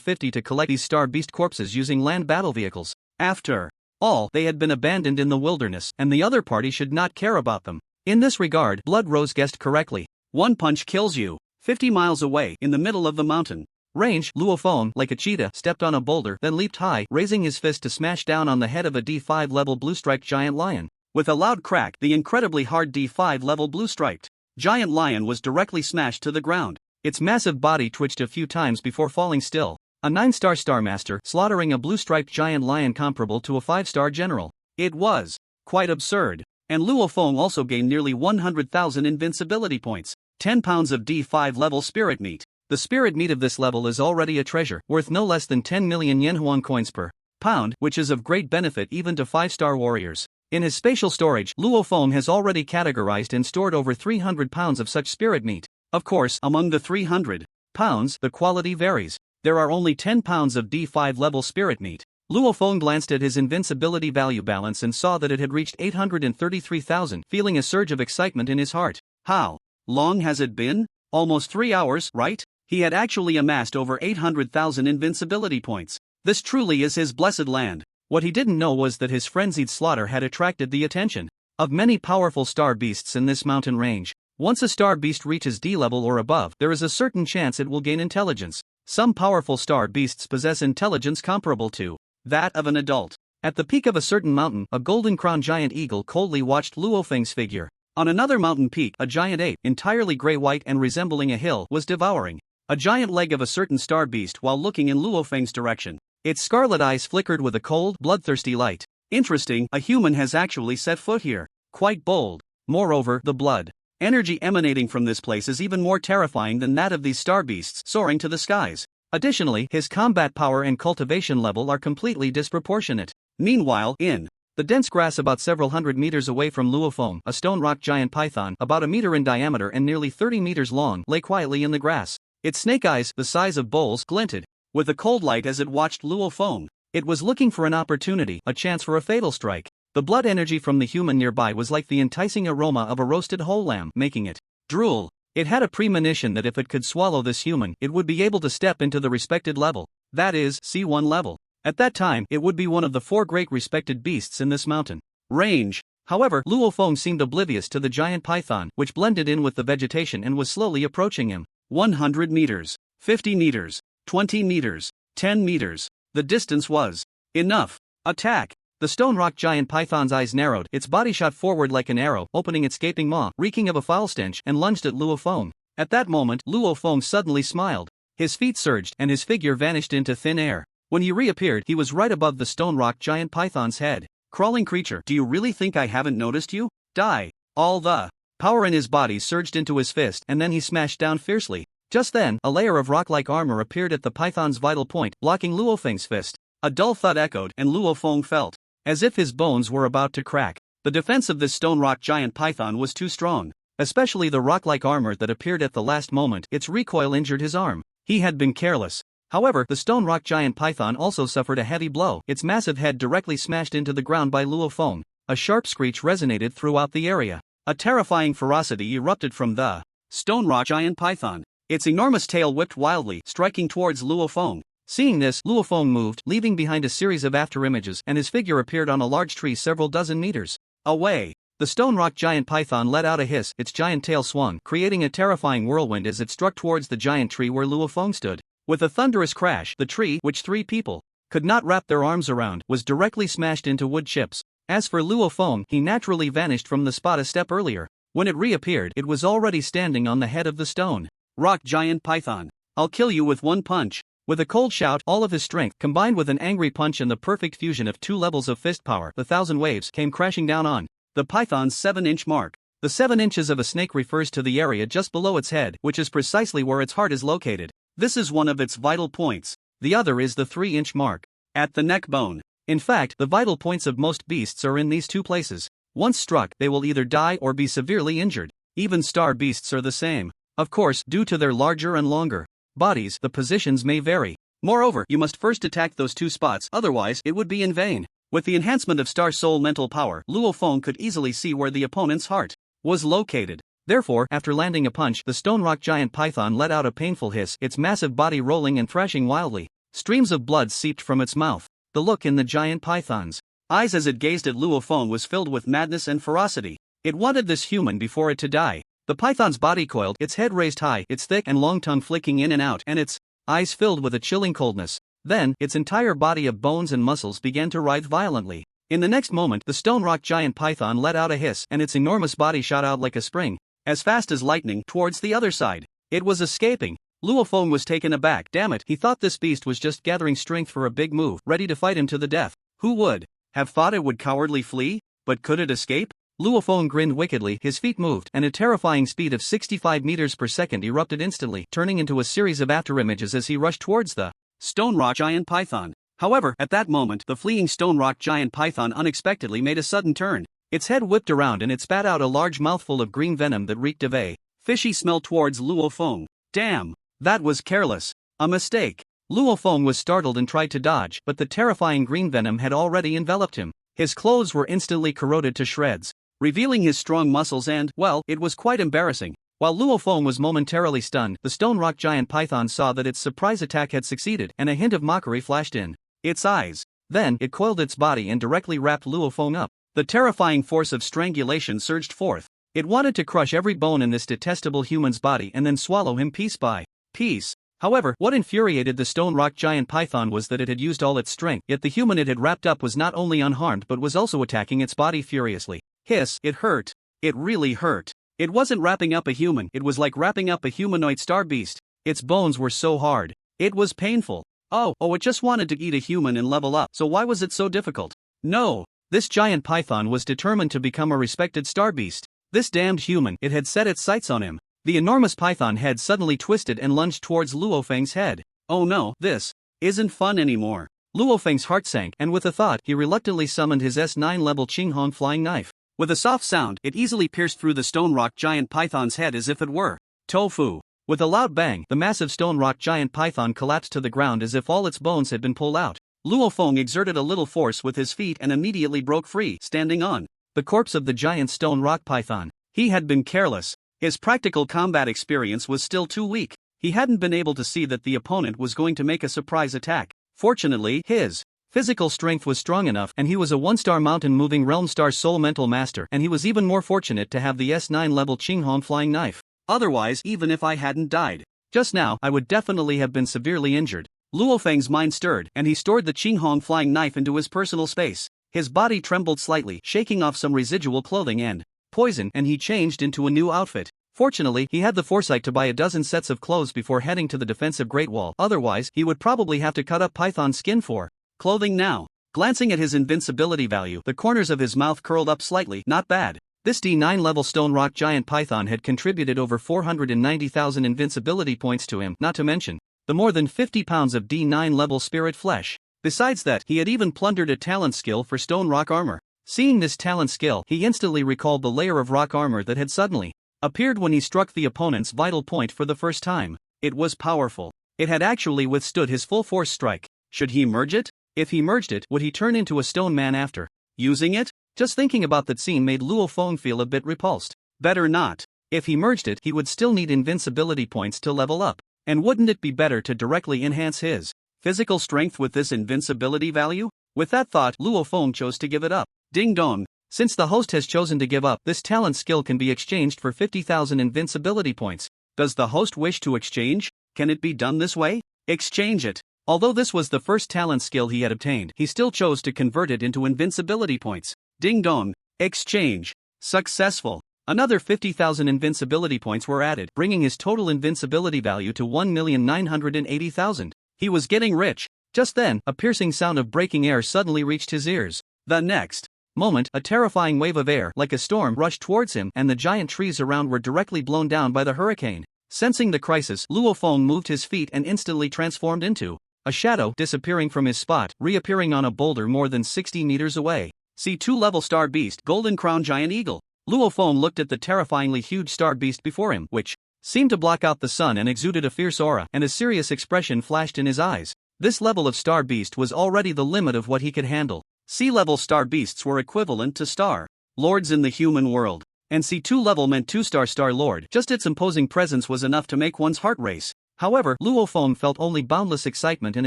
[SPEAKER 1] 50 to collect these star beast corpses using land battle vehicles. After all, they had been abandoned in the wilderness, and the other party should not care about them. In this regard, Blood Rose guessed correctly. One punch kills you. 50 miles away, in the middle of the mountain range, Luofeng, like a cheetah, stepped on a boulder, then leaped high, raising his fist to smash down on the head of a D5 level blue-striped giant lion. With a loud crack, the incredibly hard D5 level blue-striped giant lion was directly smashed to the ground. Its massive body twitched a few times before falling still. A 9-star Star Master slaughtering a blue-striped giant lion comparable to a 5-star general. It was quite absurd. And Luofeng also gained nearly 100,000 invincibility points. 10 pounds of D5 level spirit meat. The spirit meat of this level is already a treasure, worth no less than 10 million Yenhuan coins per pound, which is of great benefit even to 5-star warriors. In his spatial storage, Luofeng has already categorized and stored over 300 pounds of such spirit meat. Of course, among the 300 pounds, the quality varies. There are only 10 pounds of D5 level spirit meat. Luofeng glanced at his invincibility value balance and saw that it had reached 833,000, feeling a surge of excitement in his heart. How long has it been? Almost 3 hours, right? He had actually amassed over 800,000 invincibility points. This truly is his blessed land. What he didn't know was that his frenzied slaughter had attracted the attention of many powerful star beasts in this mountain range. Once a star beast reaches D level or above, there is a certain chance it will gain intelligence. Some powerful star beasts possess intelligence comparable to that of an adult. At the peak of a certain mountain, a golden-crowned giant eagle coldly watched Luofeng's figure. On another mountain peak, a giant ape, entirely gray-white and resembling a hill, was devouring a giant leg of a certain star beast while looking in Luo Feng's direction. Its scarlet eyes flickered with a cold, bloodthirsty light. Interesting, a human has actually set foot here. Quite bold. Moreover, the blood energy emanating from this place is even more terrifying than that of these star beasts soaring to the skies. Additionally, his combat power and cultivation level are completely disproportionate. Meanwhile, in the dense grass about several hundred meters away from Luofeng, a stone rock giant python, about a meter in diameter and nearly 30 meters long, lay quietly in the grass. Its snake eyes, the size of bowls, glinted with a cold light as it watched Luofeng. It was looking for an opportunity, a chance for a fatal strike. The blood energy from the human nearby was like the enticing aroma of a roasted whole lamb, making it drool. It had a premonition that if it could swallow this human, it would be able to step into the respected level. That is, C1 level. At that time, it would be one of the 4 great respected beasts in this mountain range. However, Luofeng seemed oblivious to the giant python, which blended in with the vegetation and was slowly approaching him. 100 meters, 50 meters, 20 meters, 10 meters. The distance was enough. Attack! The stone rock giant python's eyes narrowed, its body shot forward like an arrow, opening its gaping maw, reeking of a foul stench, and lunged at Luofeng. At that moment, Luofeng suddenly smiled. His feet surged, and his figure vanished into thin air. When he reappeared, he was right above the stone rock giant python's head. Crawling creature, do you really think I haven't noticed you? Die! All the power in his body surged into his fist, and then he smashed down fiercely. Just then, a layer of rock-like armor appeared at the python's vital point, blocking Luofeng's fist. A dull thud echoed, and Luofeng felt as if his bones were about to crack. The defense of this stone rock giant python was too strong. Especially the rock-like armor that appeared at the last moment, its recoil injured his arm. He had been careless. However, the stone rock giant python also suffered a heavy blow, its massive head directly smashed into the ground by Luofeng. A sharp screech resonated throughout the area. A terrifying ferocity erupted from the stone rock giant python. Its enormous tail whipped wildly, striking towards Luofeng. Seeing this, Luofeng moved, leaving behind a series of afterimages, and his figure appeared on a large tree several dozen meters away. The stone rock giant python let out a hiss, its giant tail swung, creating a terrifying whirlwind as it struck towards the giant tree where Luofeng stood. With a thunderous crash, the tree, which 3 people could not wrap their arms around, was directly smashed into wood chips. As for Luofeng, he naturally vanished from the spot a step earlier. When it reappeared, it was already standing on the head of the stone rock giant python. I'll kill you with one punch. With a cold shout, all of his strength, combined with an angry punch and the perfect fusion of 2 levels of fist power, the 1,000 waves came crashing down on the python's 7-inch mark. The 7 inches of a snake refers to the area just below its head, which is precisely where its heart is located. This is one of its vital points. The other is the 3-inch mark at the neck bone. In fact, the vital points of most beasts are in these 2 places. Once struck, they will either die or be severely injured. Even star beasts are the same. Of course, due to their larger and longer bodies, the positions may vary. Moreover, you must first attack those 2 spots, otherwise, it would be in vain. With the enhancement of Star Soul mental power, Luofeng could easily see where the opponent's heart was located. Therefore, after landing a punch, the stone rock giant python let out a painful hiss, its massive body rolling and thrashing wildly. Streams of blood seeped from its mouth. The look in the giant python's eyes as it gazed at Luofeng was filled with madness and ferocity. It wanted this human before it to die. The python's body coiled, its head raised high, its thick and long tongue flicking in and out, and its eyes filled with a chilling coldness. Then, its entire body of bones and muscles began to writhe violently. In the next moment, the stone rock giant python let out a hiss, and its enormous body shot out like a spring, as fast as lightning, towards the other side. It was escaping. Luofeng was taken aback. Damn it, he thought this beast was just gathering strength for a big move, ready to fight him to the death. Who would have thought it would cowardly flee? But could it escape? Luofeng grinned wickedly, his feet moved, and a terrifying speed of 65 meters per second erupted instantly, turning into a series of afterimages as he rushed towards the stone rock giant python. However, at that moment, the fleeing stone rock giant python unexpectedly made a sudden turn. Its head whipped around and it spat out a large mouthful of green venom that reeked of a fishy smell towards Luofeng. Damn! That was careless. A mistake. Luofeng was startled and tried to dodge, but the terrifying green venom had already enveloped him. His clothes were instantly corroded to shreds, revealing his strong muscles and, well, it was quite embarrassing. While Luofeng was momentarily stunned, the stone rock giant python saw that its surprise attack had succeeded, and a hint of mockery flashed in its eyes. Then, it coiled its body and directly wrapped Luofeng up. The terrifying force of strangulation surged forth. It wanted to crush every bone in this detestable human's body and then swallow him piece by piece. However, what infuriated the stone rock giant python was that it had used all its strength, yet the human it had wrapped up was not only unharmed but was also attacking its body furiously. Hiss, it hurt. It really hurt. It wasn't wrapping up a human, it was like wrapping up a humanoid star beast. Its bones were so hard. It was painful. Oh, it just wanted to eat a human and level up, so why was it so difficult? No. This giant python was determined to become a respected star beast. This damned human, it had set its sights on him. The enormous python head suddenly twisted and lunged towards Luo Feng's head. Oh no, this isn't fun anymore. Luo Feng's heart sank, and with a thought, he reluctantly summoned his S9 level Qinghong flying knife. With a soft sound, it easily pierced through the stone rock giant python's head as if it were tofu. With a loud bang, the massive stone rock giant python collapsed to the ground as if all its bones had been pulled out. Luo Feng exerted a little force with his feet and immediately broke free, standing on the corpse of the giant stone rock python. He had been careless. His practical combat experience was still too weak. He hadn't been able to see that the opponent was going to make a surprise attack. Fortunately, his physical strength was strong enough, and he was a 1-star mountain moving realm star soul mental master, and he was even more fortunate to have the S9 level Qinghong flying knife. Otherwise, even if I hadn't died just now, I would definitely have been severely injured. Luo Feng's mind stirred, and he stored the Qinghong flying knife into his personal space. His body trembled slightly, shaking off some residual clothing and poison, and he changed into a new outfit. Fortunately, he had the foresight to buy a dozen sets of clothes before heading to the defensive Great Wall, otherwise, he would probably have to cut up python skin for clothing now. Glancing at his invincibility value, the corners of his mouth curled up slightly. Not bad. This D9 level stone rock giant python had contributed over 490,000 invincibility points to him, not to mention the more than 50 pounds of D9 level spirit flesh. Besides that, he had even plundered a talent skill for stone rock armor. Seeing this talent skill, he instantly recalled the layer of rock armor that had suddenly appeared when he struck the opponent's vital point for the first time. It was powerful. It had actually withstood his full force strike. Should he merge it? If he merged it, would he turn into a stone man after using it? Just thinking about that scene made Luo Feng feel a bit repulsed. Better not. If he merged it, he would still need invincibility points to level up. And wouldn't it be better to directly enhance his physical strength with this invincibility value? With that thought, Luo Feng chose to give it up. Ding dong. Since the host has chosen to give up, this talent skill can be exchanged for 50,000 invincibility points. Does the host wish to exchange? Can it be done this way? Exchange it. Although this was the first talent skill he had obtained, he still chose to convert it into invincibility points. Ding dong. Exchange. Successful. Another 50,000 invincibility points were added, bringing his total invincibility value to 1,980,000. He was getting rich. Just then, a piercing sound of breaking air suddenly reached his ears. The next moment, a terrifying wave of air, like a storm, rushed towards him, and the giant trees around were directly blown down by the hurricane. Sensing the crisis, Luo Feng moved his feet and instantly transformed into a shadow, disappearing from his spot, reappearing on a boulder more than 60 meters away. C2 level star beast, golden crown giant eagle. Luo Feng looked at the terrifyingly huge star beast before him, which seemed to block out the sun and exuded a fierce aura, and a serious expression flashed in his eyes. This level of star beast was already the limit of what he could handle. C-level star beasts were equivalent to star lords in the human world, and C2 level meant 2-star star lord. Just its imposing presence was enough to make one's heart race. However, Luo Feng felt only boundless excitement and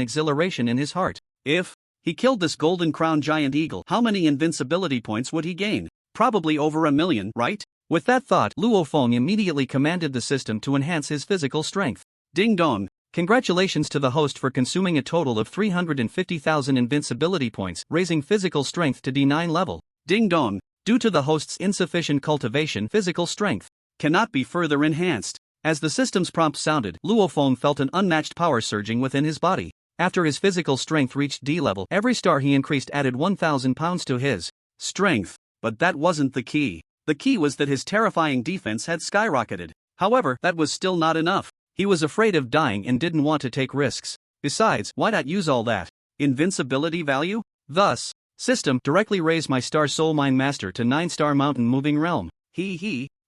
[SPEAKER 1] exhilaration in his heart. If he killed this golden crown giant eagle, how many invincibility points would he gain? Probably over 1 million, right? With that thought, Luo Feng immediately commanded the system to enhance his physical strength. Ding dong. Congratulations to the host for consuming a total of 350,000 invincibility points, raising physical strength to D9 level. Ding dong. Due to the host's insufficient cultivation, physical strength cannot be further enhanced. As the system's prompt sounded, Luo Feng felt an unmatched power surging within his body. After his physical strength reached D level, every star he increased added 1,000 pounds to his strength. But that wasn't the key. The key was that his terrifying defense had skyrocketed. However, that was still not enough. He was afraid of dying and didn't want to take risks. Besides, why not use all that invincibility value? Thus, system, directly raise my star soul mine master to 9-star mountain moving realm.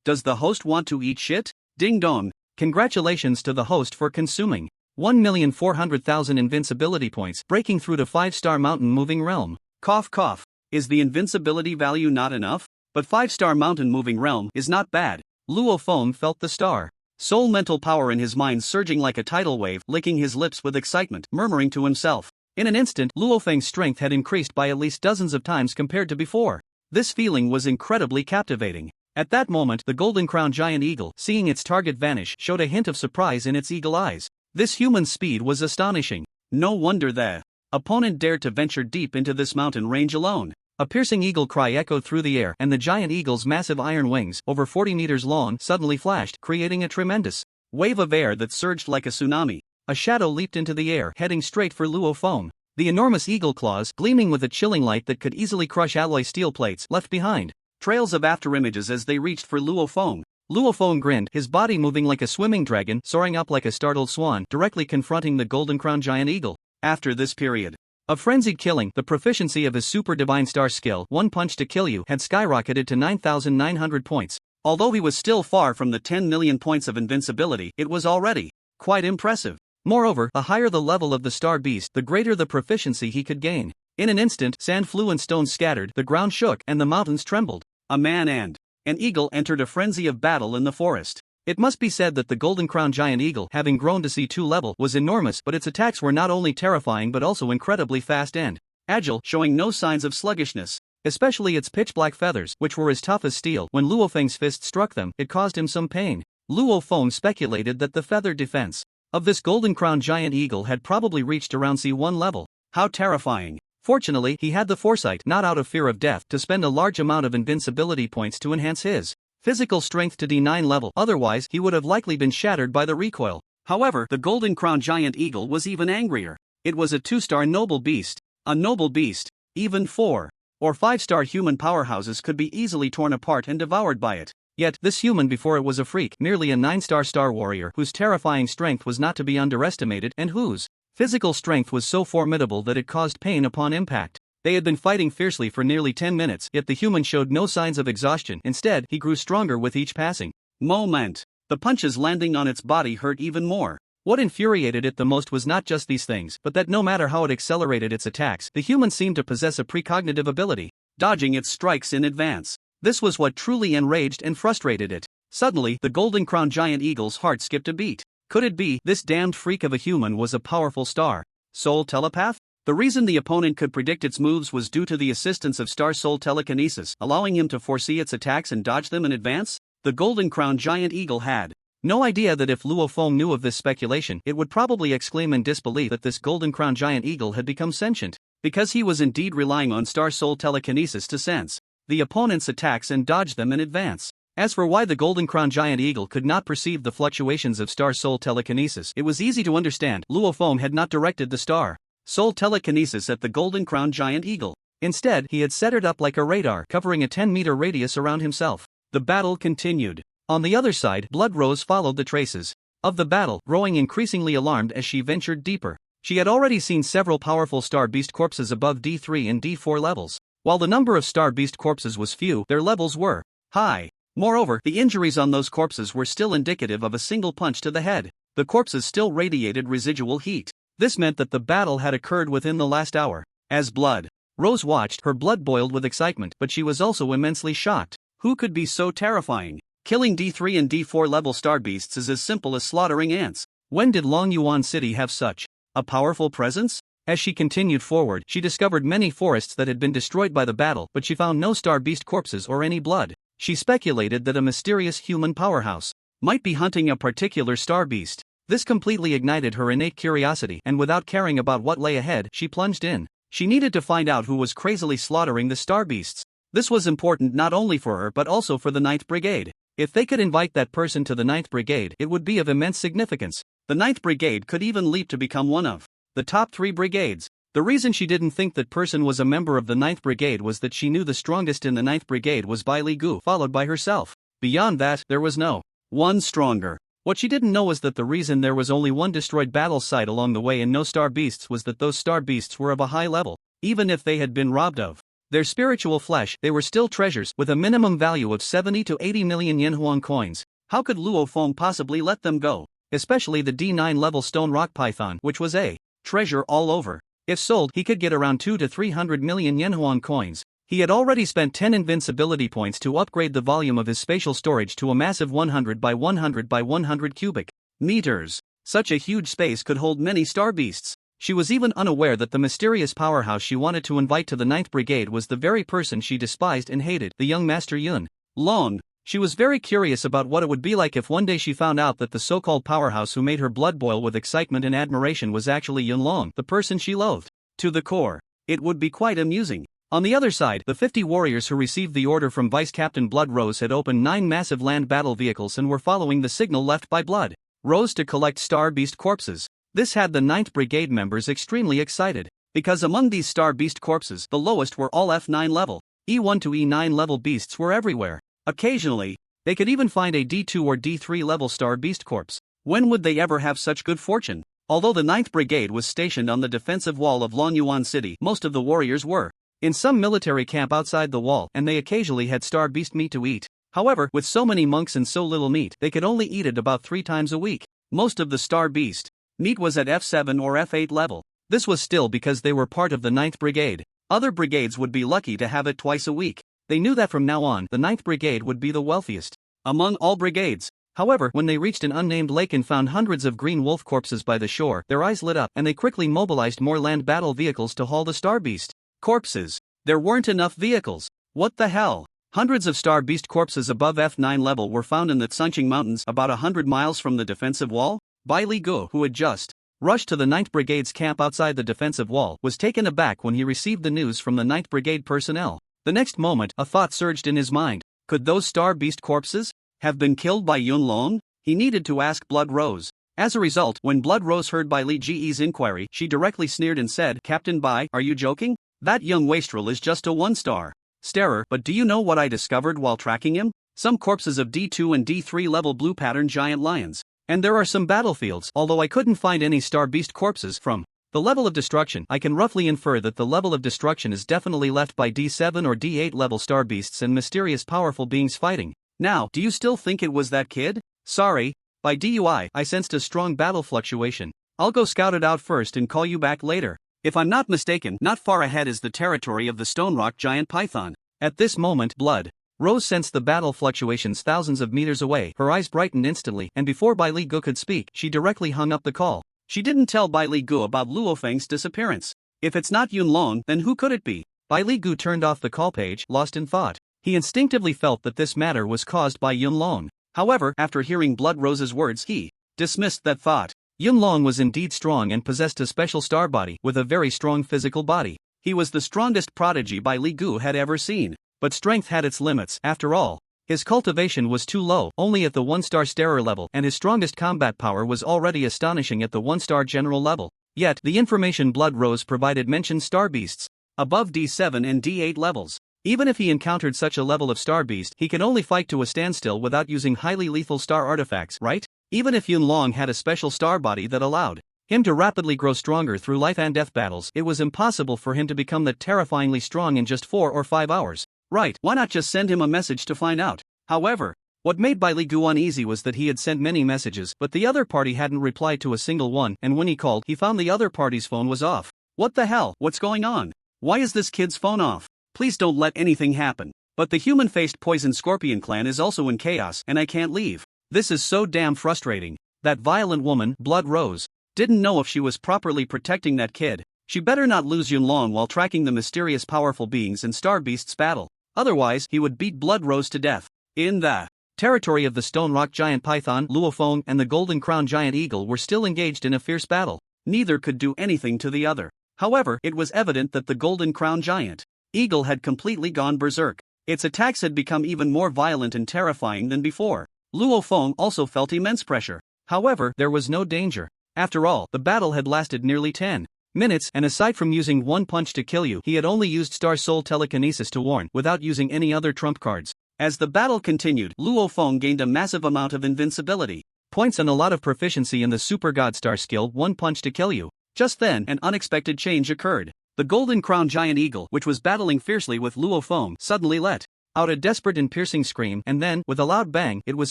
[SPEAKER 1] Does the host want to eat shit? Ding dong. Congratulations to the host for consuming 1,400,000 invincibility points, breaking through to 5-star mountain moving realm. Cough cough. Is the invincibility value not enough? But 5-star mountain moving realm is not bad. Luo Feng felt the star soul mental power in his mind surging like a tidal wave, licking his lips with excitement, murmuring to himself. In an instant, Luo Feng's strength had increased by at least dozens of times compared to before. This feeling was incredibly captivating. At that moment, the golden crown giant eagle, seeing its target vanish, showed a hint of surprise in its eagle eyes. This human speed was astonishing. No wonder the opponent dared to venture deep into this mountain range alone. A piercing eagle cry echoed through the air, and the giant eagle's massive iron wings, over 40 meters long, suddenly flashed, creating a tremendous wave of air that surged like a tsunami. A shadow leaped into the air, heading straight for Luo Feng. The enormous eagle claws, gleaming with a chilling light that could easily crush alloy steel plates, left behind trails of afterimages as they reached for Luo Feng. Luo Feng grinned, his body moving like a swimming dragon, soaring up like a startled swan, directly confronting the golden crowned giant eagle. After this period of frenzied killing, the proficiency of his super divine star skill, one punch to kill you, had skyrocketed to 9,900 points. Although he was still far from the 10 million points of invincibility, it was already quite impressive. Moreover, the higher the level of the star beast, the greater the proficiency he could gain. In an instant, sand flew and stones scattered, the ground shook, and the mountains trembled. A man and an eagle entered a frenzy of battle in the forest. It must be said that the golden crowned giant eagle, having grown to C2 level, was enormous, but its attacks were not only terrifying but also incredibly fast and agile, showing no signs of sluggishness. Especially its pitch-black feathers, which were as tough as steel. When Luo Feng's fist struck them, it caused him some pain. Luo Feng speculated that the feathered defense of this golden crowned giant eagle had probably reached around C1 level. How terrifying. Fortunately, he had the foresight, not out of fear of death, to spend a large amount of invincibility points to enhance his physical strength to D9 level, otherwise he would have likely been shattered by the recoil. However, the golden crowned giant eagle was even angrier. It was a 2-star noble beast. A noble beast. Even 4 or 5-star human powerhouses could be easily torn apart and devoured by it. Yet, this human before it was a freak, merely a 9-star star warrior whose terrifying strength was not to be underestimated and whose physical strength was so formidable that it caused pain upon impact. They had been fighting fiercely for nearly 10 minutes, yet the human showed no signs of exhaustion. Instead, he grew stronger with each passing moment. The punches landing on its body hurt even more. What infuriated it the most was not just these things, but that no matter how it accelerated its attacks, the human seemed to possess a precognitive ability, dodging its strikes in advance. This was what truly enraged and frustrated it. Suddenly, the golden crowned giant eagle's heart skipped a beat. Could it be this damned freak of a human was a powerful star soul telepath? The reason the opponent could predict its moves was due to the assistance of star soul telekinesis, allowing him to foresee its attacks and dodge them in advance. The golden crowned giant eagle had no idea that if Luo Feng knew of this speculation, it would probably exclaim in disbelief that this golden crowned giant eagle had become sentient, because he was indeed relying on star soul telekinesis to sense the opponent's attacks and dodge them in advance. As for why the golden crowned giant eagle could not perceive the fluctuations of star soul telekinesis, it was easy to understand. Luo Feng had not directed the star soul telekinesis at the golden crowned giant eagle. Instead, he had set it up like a radar, covering a 10-meter radius around himself. The battle continued. On the other side, Blood Rose followed the traces of the battle, growing increasingly alarmed as she ventured deeper. She had already seen several powerful star beast corpses above D3 and D4 levels. While the number of star beast corpses was few, their levels were high. Moreover, the injuries on those corpses were still indicative of a single punch to the head. The corpses still radiated residual heat. This meant that the battle had occurred within the last hour. As Blood Rose watched, her blood boiled with excitement, but she was also immensely shocked. Who could be so terrifying? Killing D3 and D4 level star beasts is as simple as slaughtering ants. When did Long Yuan City have such a powerful presence? As she continued forward, she discovered many forests that had been destroyed by the battle, but she found no star beast corpses or any blood. She speculated that a mysterious human powerhouse might be hunting a particular star beast. This completely ignited her innate curiosity, and without caring about what lay ahead, she plunged in. She needed to find out who was crazily slaughtering the star beasts. This was important not only for her but also for the 9th Brigade. If they could invite that person to the 9th Brigade, it would be of immense significance. The 9th Brigade could even leap to become one of the top 3 brigades. The reason she didn't think that person was a member of the 9th Brigade was that she knew the strongest in the 9th Brigade was Bai Li Gu, followed by herself. Beyond that, there was no one stronger. What she didn't know was that the reason there was only one destroyed battle site along the way and no star beasts was that those star beasts were of a high level. Even if they had been robbed of their spiritual flesh, they were still treasures, with a minimum value of 70 to 80 million Yanhuan coins. How could Luo Feng possibly let them go? Especially the D9 level stone rock python, which was a treasure all over. If sold, he could get around 2 to 300 million Yanhuan coins. He had already spent 10 invincibility points to upgrade the volume of his spatial storage to a massive 100 by 100 by 100 cubic meters. Such a huge space could hold many star beasts. She was even unaware that the mysterious powerhouse she wanted to invite to the 9th Brigade was the very person she despised and hated, the young Master Yun Long. She was very curious about what it would be like if one day she found out that the so-called powerhouse who made her blood boil with excitement and admiration was actually Yun Long, the person she loathed to the core. It would be quite amusing. On the other side, the 50 warriors who received the order from Vice Captain Blood Rose had opened 9 massive land battle vehicles and were following the signal left by Blood Rose to collect Star Beast corpses. This had the 9th Brigade members extremely excited, because among these Star Beast corpses, the lowest were all F9 level. E1 to E9 level beasts were everywhere. Occasionally, they could even find a D2 or D3 level Star Beast corpse. When would they ever have such good fortune? Although the 9th Brigade was stationed on the defensive wall of Lonyuan City, most of the warriors were in some military camp outside the wall, and they occasionally had Star Beast meat to eat. However, with so many monks and so little meat, they could only eat it about 3 times a week. Most of the Star Beast meat was at F7 or F8 level. This was still because they were part of the 9th Brigade. Other brigades would be lucky to have it twice a week. They knew that from now on, the 9th Brigade would be the wealthiest among all brigades. However, when they reached an unnamed lake and found hundreds of green wolf corpses by the shore, their eyes lit up and they quickly mobilized more land battle vehicles to haul the Star Beast corpses. There weren't enough vehicles. What the hell? Hundreds of Star Beast corpses above F9 level were found in the Tsunching Mountains about 100 miles from the defensive wall. Bai Li Gu, who had just rushed to the 9th Brigade's camp outside the defensive wall, was taken aback when he received the news from the 9th Brigade personnel. The next moment, a thought surged in his mind. Could those Star Beast corpses have been killed by Yunlong? He needed to ask Blood Rose. As a result, when Blood Rose heard Bai Li Ge's inquiry, she directly sneered and said, "Captain Bai, are you joking? That young wastrel is just a 1-star starer, but do you know what I discovered while tracking him? Some corpses of D2 and D3 level blue pattern giant lions. And there are some battlefields, although I couldn't find any Star Beast corpses from the level of destruction. I can roughly infer that the level of destruction is definitely left by D7 or D8 level Star Beasts and mysterious powerful beings fighting. Now, do you still think it was that kid? Sorry, by DUI, I sensed a strong battle fluctuation. I'll go scout it out first and call you back later. If I'm not mistaken, not far ahead is the territory of the Stone Rock Giant Python." At this moment, Blood Rose sensed the battle fluctuations thousands of meters away. Her eyes brightened instantly, and before Bai Li Gu could speak, she directly hung up the call. She didn't tell Bai Li Gu about Luo Feng's disappearance. If it's not Yunlong, then who could it be? Bai Li Gu turned off the call page, lost in thought. He instinctively felt that this matter was caused by Yunlong. However, after hearing Blood Rose's words, he dismissed that thought. Yunlong was indeed strong and possessed a special star body with a very strong physical body. He was the strongest prodigy Bai Li Gu had ever seen. But strength had its limits. After all, his cultivation was too low, only at the 1-star starer level, and his strongest combat power was already astonishing at the 1-star general level. Yet, the information Blood Rose provided mentioned Star Beasts above D7 and D8 levels. Even if he encountered such a level of Star Beast, he can only fight to a standstill without using highly lethal star artifacts, right? Even if Yunlong had a special star body that allowed him to rapidly grow stronger through life and death battles, it was impossible for him to become that terrifyingly strong in just 4 or 5 hours. Right, why not just send him a message to find out? However, what made Bai Li Gu uneasy was that he had sent many messages, but the other party hadn't replied to a single one, and when he called, he found the other party's phone was off. What the hell? What's going on? Why is this kid's phone off? Please don't let anything happen. But the human-faced poison scorpion clan is also in chaos, and I can't leave. This is so damn frustrating. That violent woman, Blood Rose, didn't know if she was properly protecting that kid. She better not lose Yunlong while tracking the mysterious powerful beings in Star Beast's battle. Otherwise, he would beat Blood Rose to death. In the territory of the Stone Rock Giant Python, Luofeng and the Golden Crown Giant Eagle were still engaged in a fierce battle. Neither could do anything to the other. However, it was evident that the Golden Crown Giant Eagle had completely gone berserk. Its attacks had become even more violent and terrifying than before. Luofeng also felt immense pressure. However, there was no danger. After all, the battle had lasted nearly 10 minutes, and aside from using one punch to kill you, he had only used Star Soul Telekinesis to warn, without using any other trump cards. As the battle continued, Luofeng gained a massive amount of invincibility points and a lot of proficiency in the Super God Star skill, one punch to kill you. Just then, an unexpected change occurred. The Golden Crown Giant Eagle, which was battling fiercely with Luofeng, suddenly let out a desperate and piercing scream, and then, with a loud bang, it was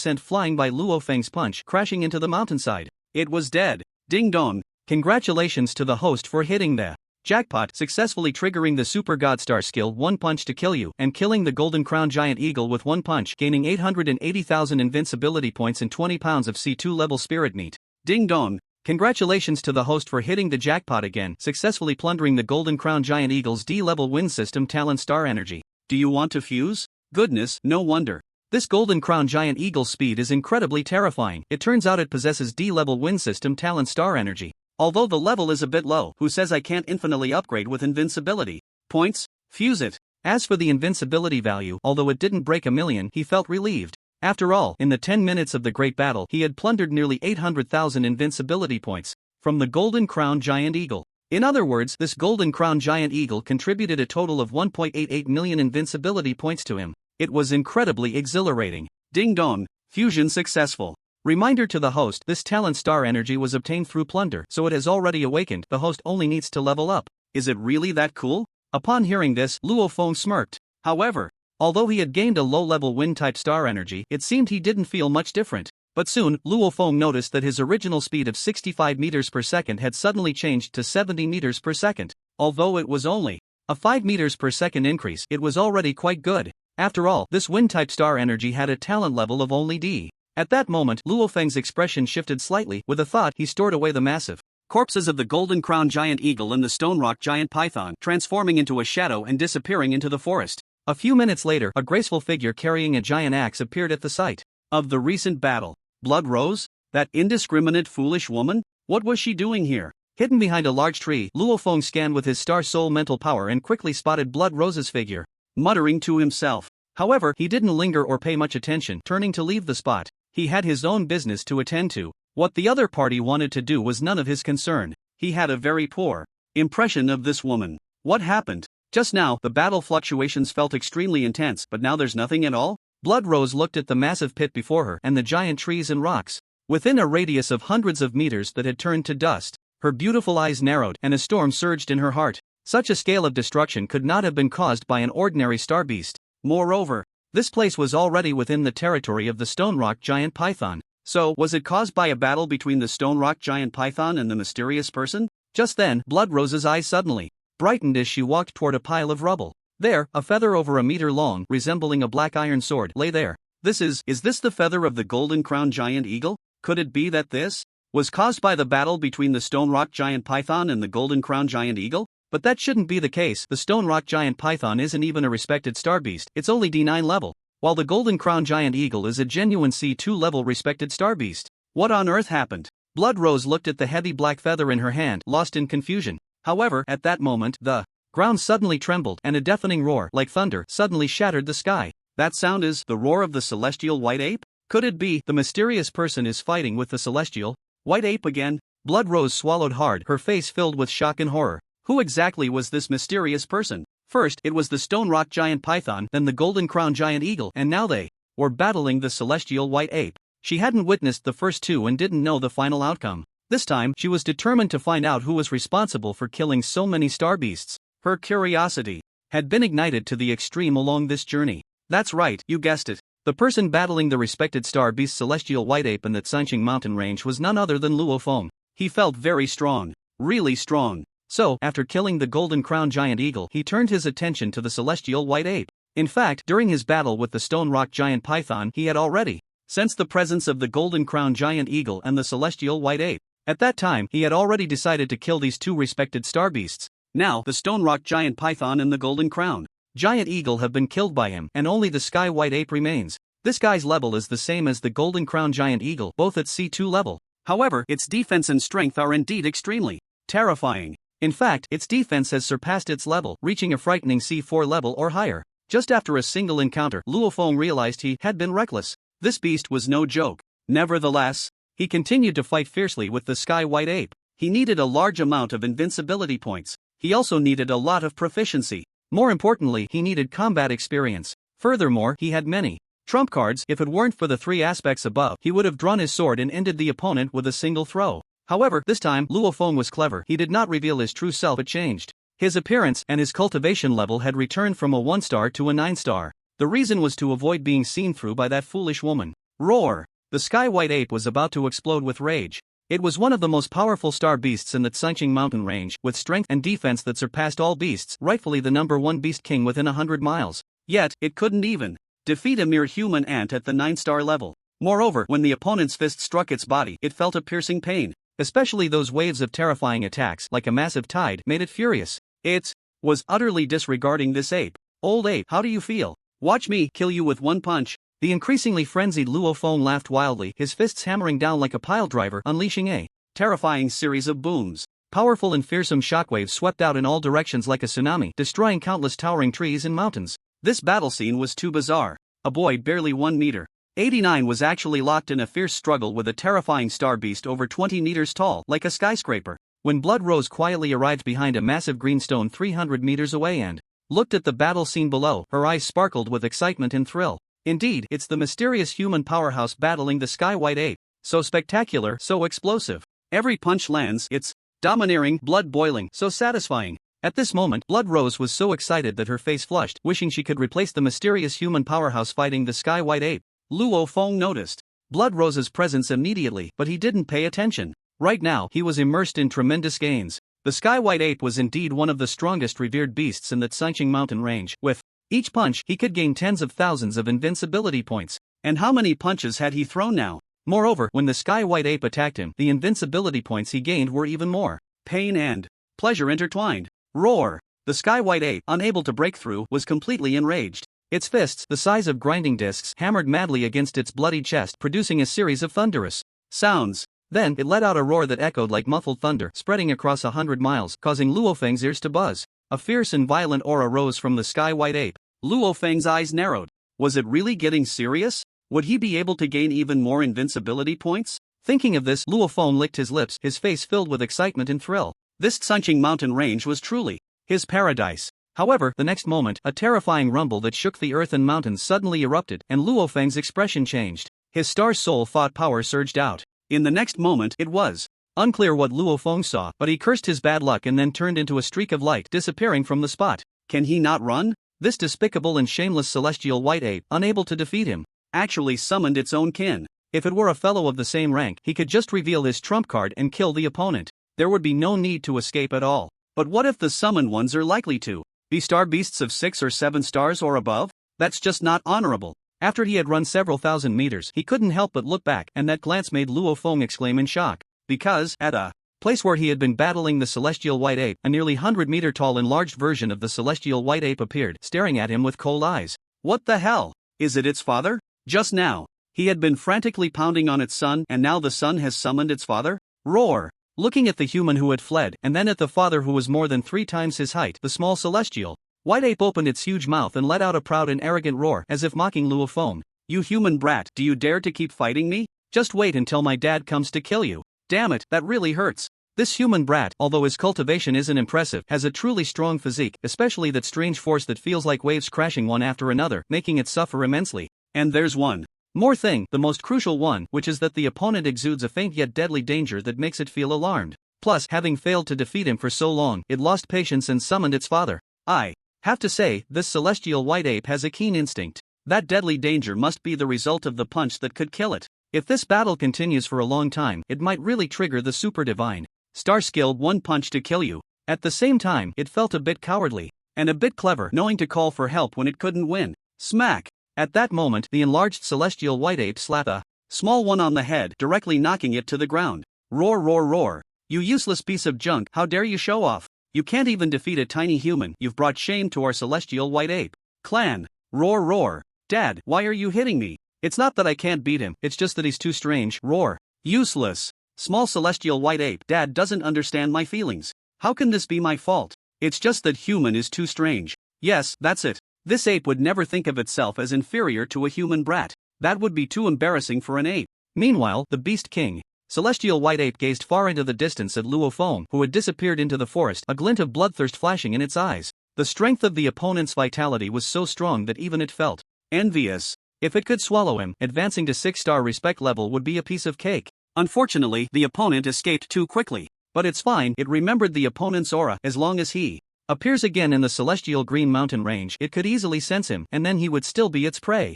[SPEAKER 1] sent flying by Luofeng's punch, crashing into the mountainside. It was dead. Ding dong. Congratulations to the host for hitting the jackpot, successfully triggering the Super God Star skill, one punch to kill you, and killing the Golden Crown Giant Eagle with one punch, gaining 880,000 invincibility points and 20 pounds of C2 level spirit meat. Ding dong. Congratulations to the host for hitting the jackpot again, successfully plundering the Golden Crown Giant Eagle's D-level wind system Talon Star Energy. Do you want to fuse? Goodness, no wonder. This Golden Crown Giant Eagle's speed is incredibly terrifying. It turns out it possesses D-level wind system Talon Star Energy. Although the level is a bit low, who says I can't infinitely upgrade with invincibility points? Fuse it. As for the invincibility value, although it didn't break a million, he felt relieved. After all, in the 10 minutes of the Great Battle, he had plundered nearly 800,000 invincibility points from the Golden Crown Giant Eagle. In other words, this Golden Crown Giant Eagle contributed a total of 1.88 million invincibility points to him. It was incredibly exhilarating. Ding dong, fusion successful. Reminder to the host, this talent star energy was obtained through Plunder, so it has already awakened. The host only needs to level up. Is it really that cool? Upon hearing this, Luo Feng smirked. However, although he had gained a low-level wind-type star energy, it seemed he didn't feel much different. But soon, Luo Feng noticed that his original speed of 65 meters per second had suddenly changed to 70 meters per second. Although it was only a 5 meters per second increase, it was already quite good. After all, this wind-type star energy had a talent level of only D. At that moment, Luo Feng's expression shifted slightly. With a thought, he stored away the massive corpses of the Golden Crown Giant Eagle and the Stone Rock Giant Python, transforming into a shadow and disappearing into the forest. A few minutes later, a graceful figure carrying a giant axe appeared at the site of the recent battle. Blood Rose? That indiscriminate foolish woman? What was she doing here? Hidden behind a large tree, Luo Feng scanned with his star soul mental power and quickly spotted Blood Rose's figure, muttering to himself. However, he didn't linger or pay much attention, turning to leave the spot. He had his own business to attend to. What the other party wanted to do was none of his concern. He had a very poor impression of this woman. What happened? Just now, the battle fluctuations felt extremely intense, but now there's nothing at all? Blood Rose looked at the massive pit before her and the giant trees and rocks within a radius of hundreds of meters that had turned to dust. Her beautiful eyes narrowed and a storm surged in her heart. Such a scale of destruction could not have been caused by an ordinary star beast. Moreover, this place was already within the territory of the Stone Rock Giant Python. So, was it caused by a battle between the Stone Rock Giant Python and the mysterious person? Just then, Blood Rose's eyes suddenly brightened as she walked toward a pile of rubble. There, a feather over a meter long, resembling a black iron sword, lay there. Is this the feather of the Golden Crown Giant Eagle? Could it be that this was caused by the battle between the Stone Rock Giant Python and the Golden Crown Giant Eagle? But that shouldn't be the case. The Stone Rock Giant Python isn't even a respected star beast, it's only D9 level, while the Golden Crown Giant Eagle is a genuine C2 level respected star beast. What on earth happened? Blood Rose looked at the heavy black feather in her hand, lost in confusion. However, at that moment, the ground suddenly trembled and a deafening roar, like thunder, suddenly shattered the sky. That sound is the roar of the celestial white ape? Could it be the mysterious person is fighting with the celestial white ape again? Blood Rose swallowed hard, her face filled with shock and horror. Who exactly was this mysterious person? First, it was the Stone Rock Giant Python, then the Golden Crown Giant Eagle, and now they were battling the celestial white ape. She hadn't witnessed the first two and didn't know the final outcome. This time, she was determined to find out who was responsible for killing so many star beasts. Her curiosity had been ignited to the extreme along this journey. That's right, you guessed it. The person battling the respected star beast celestial white ape in the Sanqing mountain range was none other than Luo Feng. He felt very strong. Really strong. So, after killing the Golden Crown Giant Eagle, he turned his attention to the celestial white ape. In fact, during his battle with the Stone Rock Giant Python, he had already sensed the presence of the Golden Crown Giant Eagle and the celestial white ape. At that time, he had already decided to kill these two respected star beasts. Now, the Stone Rock Giant Python and the Golden Crown Giant Eagle have been killed by him, and only the Sky White Ape remains. This guy's level is the same as the Golden Crown Giant Eagle, both at C2 level. However, its defense and strength are indeed extremely terrifying. In fact, its defense has surpassed its level, reaching a frightening C4 level or higher. Just after a single encounter, Luo Feng realized he had been reckless. This beast was no joke. Nevertheless, he continued to fight fiercely with the Sky White Ape. He needed a large amount of invincibility points. He also needed a lot of proficiency. More importantly, he needed combat experience. Furthermore, he had many trump cards. If it weren't for the three aspects above, he would have drawn his sword and ended the opponent with a single throw. However, this time, Luo Feng was clever. He did not reveal his true self, but changed his appearance, and his cultivation level had returned from a 1-star to a 9-star. The reason was to avoid being seen through by that foolish woman. Roar! The Sky White Ape was about to explode with rage. It was one of the most powerful star beasts in the Sanqing mountain range, with strength and defense that surpassed all beasts, rightfully the #1 beast king within 100 miles. Yet, it couldn't even defeat a mere human ant at the 9-star level. Moreover, when the opponent's fist struck its body, it felt a piercing pain. Especially those waves of terrifying attacks, like a massive tide, made it furious. It was utterly disregarding this ape. Old ape, how do you feel? Watch me kill you with one punch. The increasingly frenzied Luo Feng laughed wildly, his fists hammering down like a pile driver, unleashing a terrifying series of booms. Powerful and fearsome shockwaves swept out in all directions like a tsunami, destroying countless towering trees and mountains. This battle scene was too bizarre. A boy barely 1 meter. 89 was actually locked in a fierce struggle with a terrifying star beast over 20 meters tall, like a skyscraper. When Blood Rose quietly arrived behind a massive green stone 300 meters away and looked at the battle scene below, her eyes sparkled with excitement and thrill. Indeed, it's the mysterious human powerhouse battling the sky white ape. So spectacular, so explosive. Every punch lands, it's domineering, blood boiling, so satisfying. At this moment, Blood Rose was so excited that her face flushed, wishing she could replace the mysterious human powerhouse fighting the sky white ape. Luo Feng noticed Blood Rose's presence immediately, but he didn't pay attention. Right now, he was immersed in tremendous gains. The sky white ape was indeed one of the strongest revered beasts in that Sanqing mountain range. With each punch, he could gain tens of thousands of invincibility points. And how many punches had he thrown now? Moreover, when the sky white ape attacked him, the invincibility points he gained were even more. Pain and pleasure intertwined. Roar! The sky white ape, unable to break through, was completely enraged. Its fists, the size of grinding discs, hammered madly against its bloody chest, producing a series of thunderous sounds. Then, it let out a roar that echoed like muffled thunder, spreading across 100 miles, causing Luo Feng's ears to buzz. A fierce and violent aura rose from the sky white ape. Luo Feng's eyes narrowed. Was it really getting serious? Would he be able to gain even more invincibility points? Thinking of this, Luo Feng licked his lips, his face filled with excitement and thrill. This Sanqing mountain range was truly his paradise. However, the next moment, a terrifying rumble that shook the earth and mountains suddenly erupted, and Luo Feng's expression changed. His star soul thought power surged out. In the next moment, it was unclear what Luo Feng saw, but he cursed his bad luck and then turned into a streak of light, disappearing from the spot. Can he not run? This despicable and shameless celestial white ape, unable to defeat him, actually summoned its own kin. If it were a fellow of the same rank, he could just reveal his trump card and kill the opponent. There would be no need to escape at all. But what if the summoned ones are likely to be star beasts of 6 or 7 stars or above? That's just not honorable. After he had run several thousand meters, he couldn't help but look back, and that glance made Luo Feng exclaim in shock. Because, at a place where he had been battling the celestial white ape, a nearly 100-meter-tall enlarged version of the celestial white ape appeared, staring at him with cold eyes. What the hell? Is it its father? Just now, he had been frantically pounding on its son, and now the son has summoned its father? Roar! Looking at the human who had fled, and then at the father who was more than 3 times his height, the small celestial white ape opened its huge mouth and let out a proud and arrogant roar, as if mocking Luo Feng. You human brat, do you dare to keep fighting me? Just wait until my dad comes to kill you. Damn it, that really hurts. This human brat, although his cultivation isn't impressive, has a truly strong physique, especially that strange force that feels like waves crashing one after another, making it suffer immensely. And there's one more thing, the most crucial one, which is that the opponent exudes a faint yet deadly danger that makes it feel alarmed. Plus, having failed to defeat him for so long, it lost patience and summoned its father. I have to say, this celestial white ape has a keen instinct. That deadly danger must be the result of the punch that could kill it. If this battle continues for a long time, it might really trigger the super divine star skill one punch to kill you. At the same time, it felt a bit cowardly, and a bit clever, knowing to call for help when it couldn't win. Smack! At that moment, the enlarged celestial white ape slapped a small one on the head, directly knocking it to the ground. Roar, roar, roar. You useless piece of junk, how dare you show off? You can't even defeat a tiny human, you've brought shame to our celestial white ape clan. Roar, roar. Dad, why are you hitting me? It's not that I can't beat him, it's just that he's too strange. Roar. Useless. Small celestial white ape, Dad doesn't understand my feelings. How can this be my fault? It's just that human is too strange. Yes, that's it. This ape would never think of itself as inferior to a human brat. That would be too embarrassing for an ape. Meanwhile, the Beast King, celestial white ape, gazed far into the distance at Luo Feng, who had disappeared into the forest, a glint of bloodthirst flashing in its eyes. The strength of the opponent's vitality was so strong that even it felt envious. If it could swallow him, advancing to 6-star respect level would be a piece of cake. Unfortunately, the opponent escaped too quickly. But it's fine, it remembered the opponent's aura. As long as he appears again in the celestial green mountain range, it could easily sense him, and then he would still be its prey.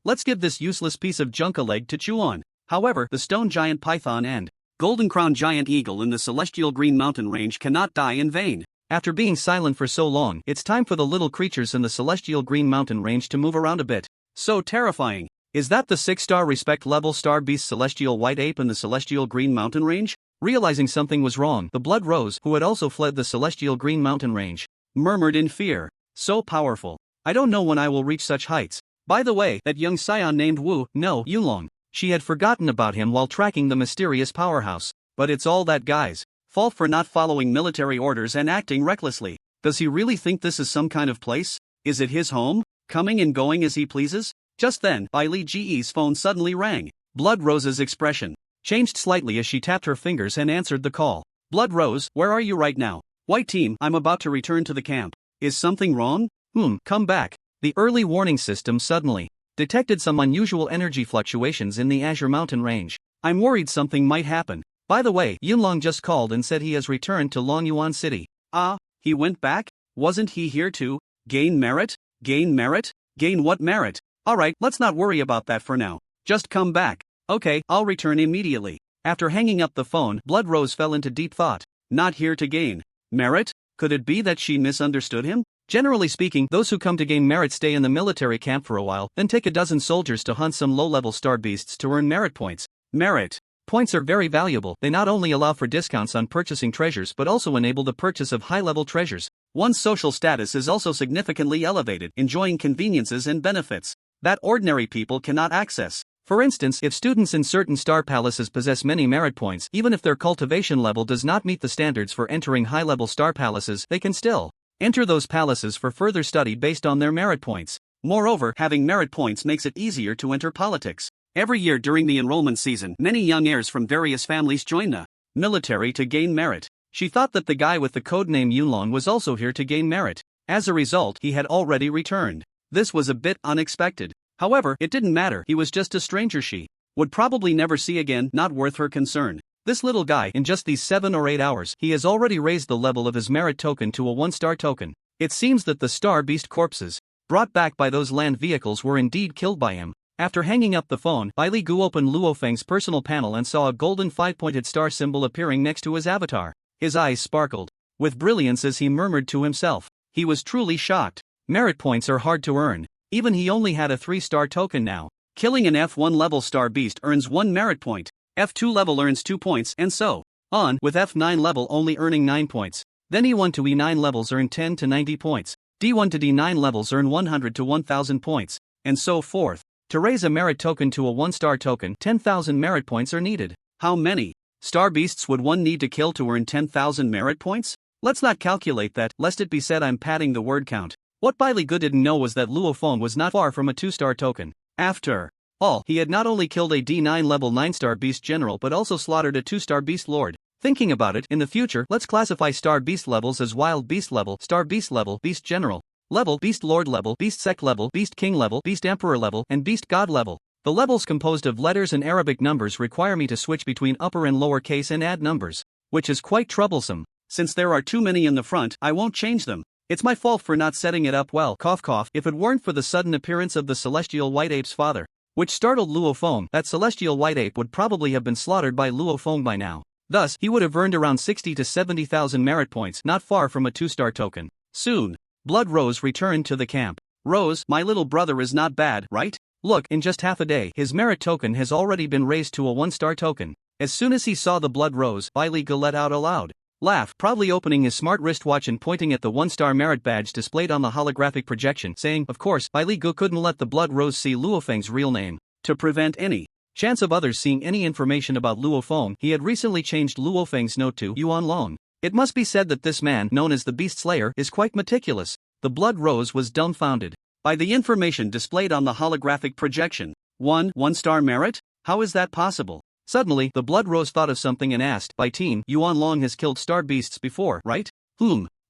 [SPEAKER 1] Let's give this useless piece of junk a leg to chew on. However, the stone giant python and golden crown giant eagle in the celestial green mountain range cannot die in vain. After being silent for so long, it's time for the little creatures in the celestial green mountain range to move around a bit. So terrifying. Is that the 6-star respect level star beast celestial white ape in the celestial green mountain range? Realizing something was wrong, the Blood Rose, who had also fled the celestial green mountain range, murmured in fear. So powerful. I don't know when I will reach such heights. By the way, that young scion named Yulong. She had forgotten about him while tracking the mysterious powerhouse. But it's all that guy's Fault for not following military orders and acting recklessly. Does he really think this is some kind of place? Is it his home, coming and going as he pleases? Just then, Bai Li Ji's phone suddenly rang. Blood Rose's expression changed slightly as she tapped her fingers and answered the call. Blood Rose, where are you right now? White team, I'm about to return to the camp. Is something wrong? Come back. The early warning system suddenly detected some unusual energy fluctuations in the Azure Mountain range. I'm worried something might happen. By the way, Yunlong just called and said he has returned to Longyuan City. Ah, he went back? Wasn't he here to gain merit? Gain merit? Gain what merit? Alright, let's not worry about that for now. Just come back. Okay, I'll return immediately. After hanging up the phone, Blood Rose fell into deep thought. Not here to gain merit? Could it be that she misunderstood him? Generally speaking, those who come to gain merit stay in the military camp for a while, then take a dozen soldiers to hunt some low-level star beasts to earn merit points. Merit points are very valuable. They not only allow for discounts on purchasing treasures but also enable the purchase of high-level treasures. One's social status is also significantly elevated, enjoying conveniences and benefits that ordinary people cannot access. For instance, if students in certain star palaces possess many merit points, even if their cultivation level does not meet the standards for entering high-level star palaces, they can still enter those palaces for further study based on their merit points. Moreover, having merit points makes it easier to enter politics. Every year during the enrollment season, many young heirs from various families join the military to gain merit. She thought that the guy with the codename Yunlong was also here to gain merit. As a result, he had already returned. This was a bit unexpected. However, it didn't matter, he was just a stranger she would probably never see again, not worth her concern. This little guy, in just these 7 or 8 hours, he has already raised the level of his merit token to a 1-star token. It seems that the star beast corpses brought back by those land vehicles were indeed killed by him. After hanging up the phone, Bai Li Gu opened Luo Feng's personal panel and saw a golden 5-pointed star symbol appearing next to his avatar. His eyes sparkled with brilliance as he murmured to himself. He was truly shocked. Merit points are hard to earn. Even he only had a 3-star token now. Killing an F1 level star beast earns 1 merit point. F2 level earns 2 points, and so on, with F9 level only earning 9 points. Then E1 to E9 levels earn 10 to 90 points. D1 to D9 levels earn 100 to 1000 points, and so forth. To raise a merit token to a 1-star token, 10,000 merit points are needed. How many star beasts would one need to kill to earn 10,000 merit points? Let's not calculate that, lest it be said I'm padding the word count. What Bai Li Gu didn't know was that Luo Feng was not far from a 2-star token. After all, he had not only killed a D9 level 9-star beast general but also slaughtered a 2-star beast lord. Thinking about it, in the future, let's classify star beast levels as wild beast level, star beast level, beast general level, beast lord level, beast sec level, beast king level, beast emperor level, and beast god level. The levels composed of letters and Arabic numbers require me to switch between upper and lower case and add numbers, which is quite troublesome. Since there are too many in the front, I won't change them. It's my fault for not setting it up well. Cough cough. If it weren't for the sudden appearance of the celestial white ape's father, which startled Luo Feng, that celestial white ape would probably have been slaughtered by Luo Feng by now. Thus, he would have earned around 60 to 70,000 merit points, not far from a 2-star token. Soon, Blood Rose returned to the camp. Rose, my little brother is not bad, right? Look, in just half a day, his merit token has already been raised to a 1-star token. As soon as he saw the Blood Rose, Bai Li Gu let out a loud laugh, proudly opening his smart wristwatch and pointing at the 1-star merit badge displayed on the holographic projection, saying, of course, Bai Li Gu couldn't let the Blood Rose see Luo Feng's real name. To prevent any chance of others seeing any information about Luo Feng, he had recently changed Luo Feng's note to Yuan Long. It must be said that this man, known as the Beast Slayer, is quite meticulous. The Blood Rose was dumbfounded by the information displayed on the holographic projection. 1-star merit? How is that possible? Suddenly, the Blood Rose thought of something and asked, by team, Yuan Long has killed star beasts before, right?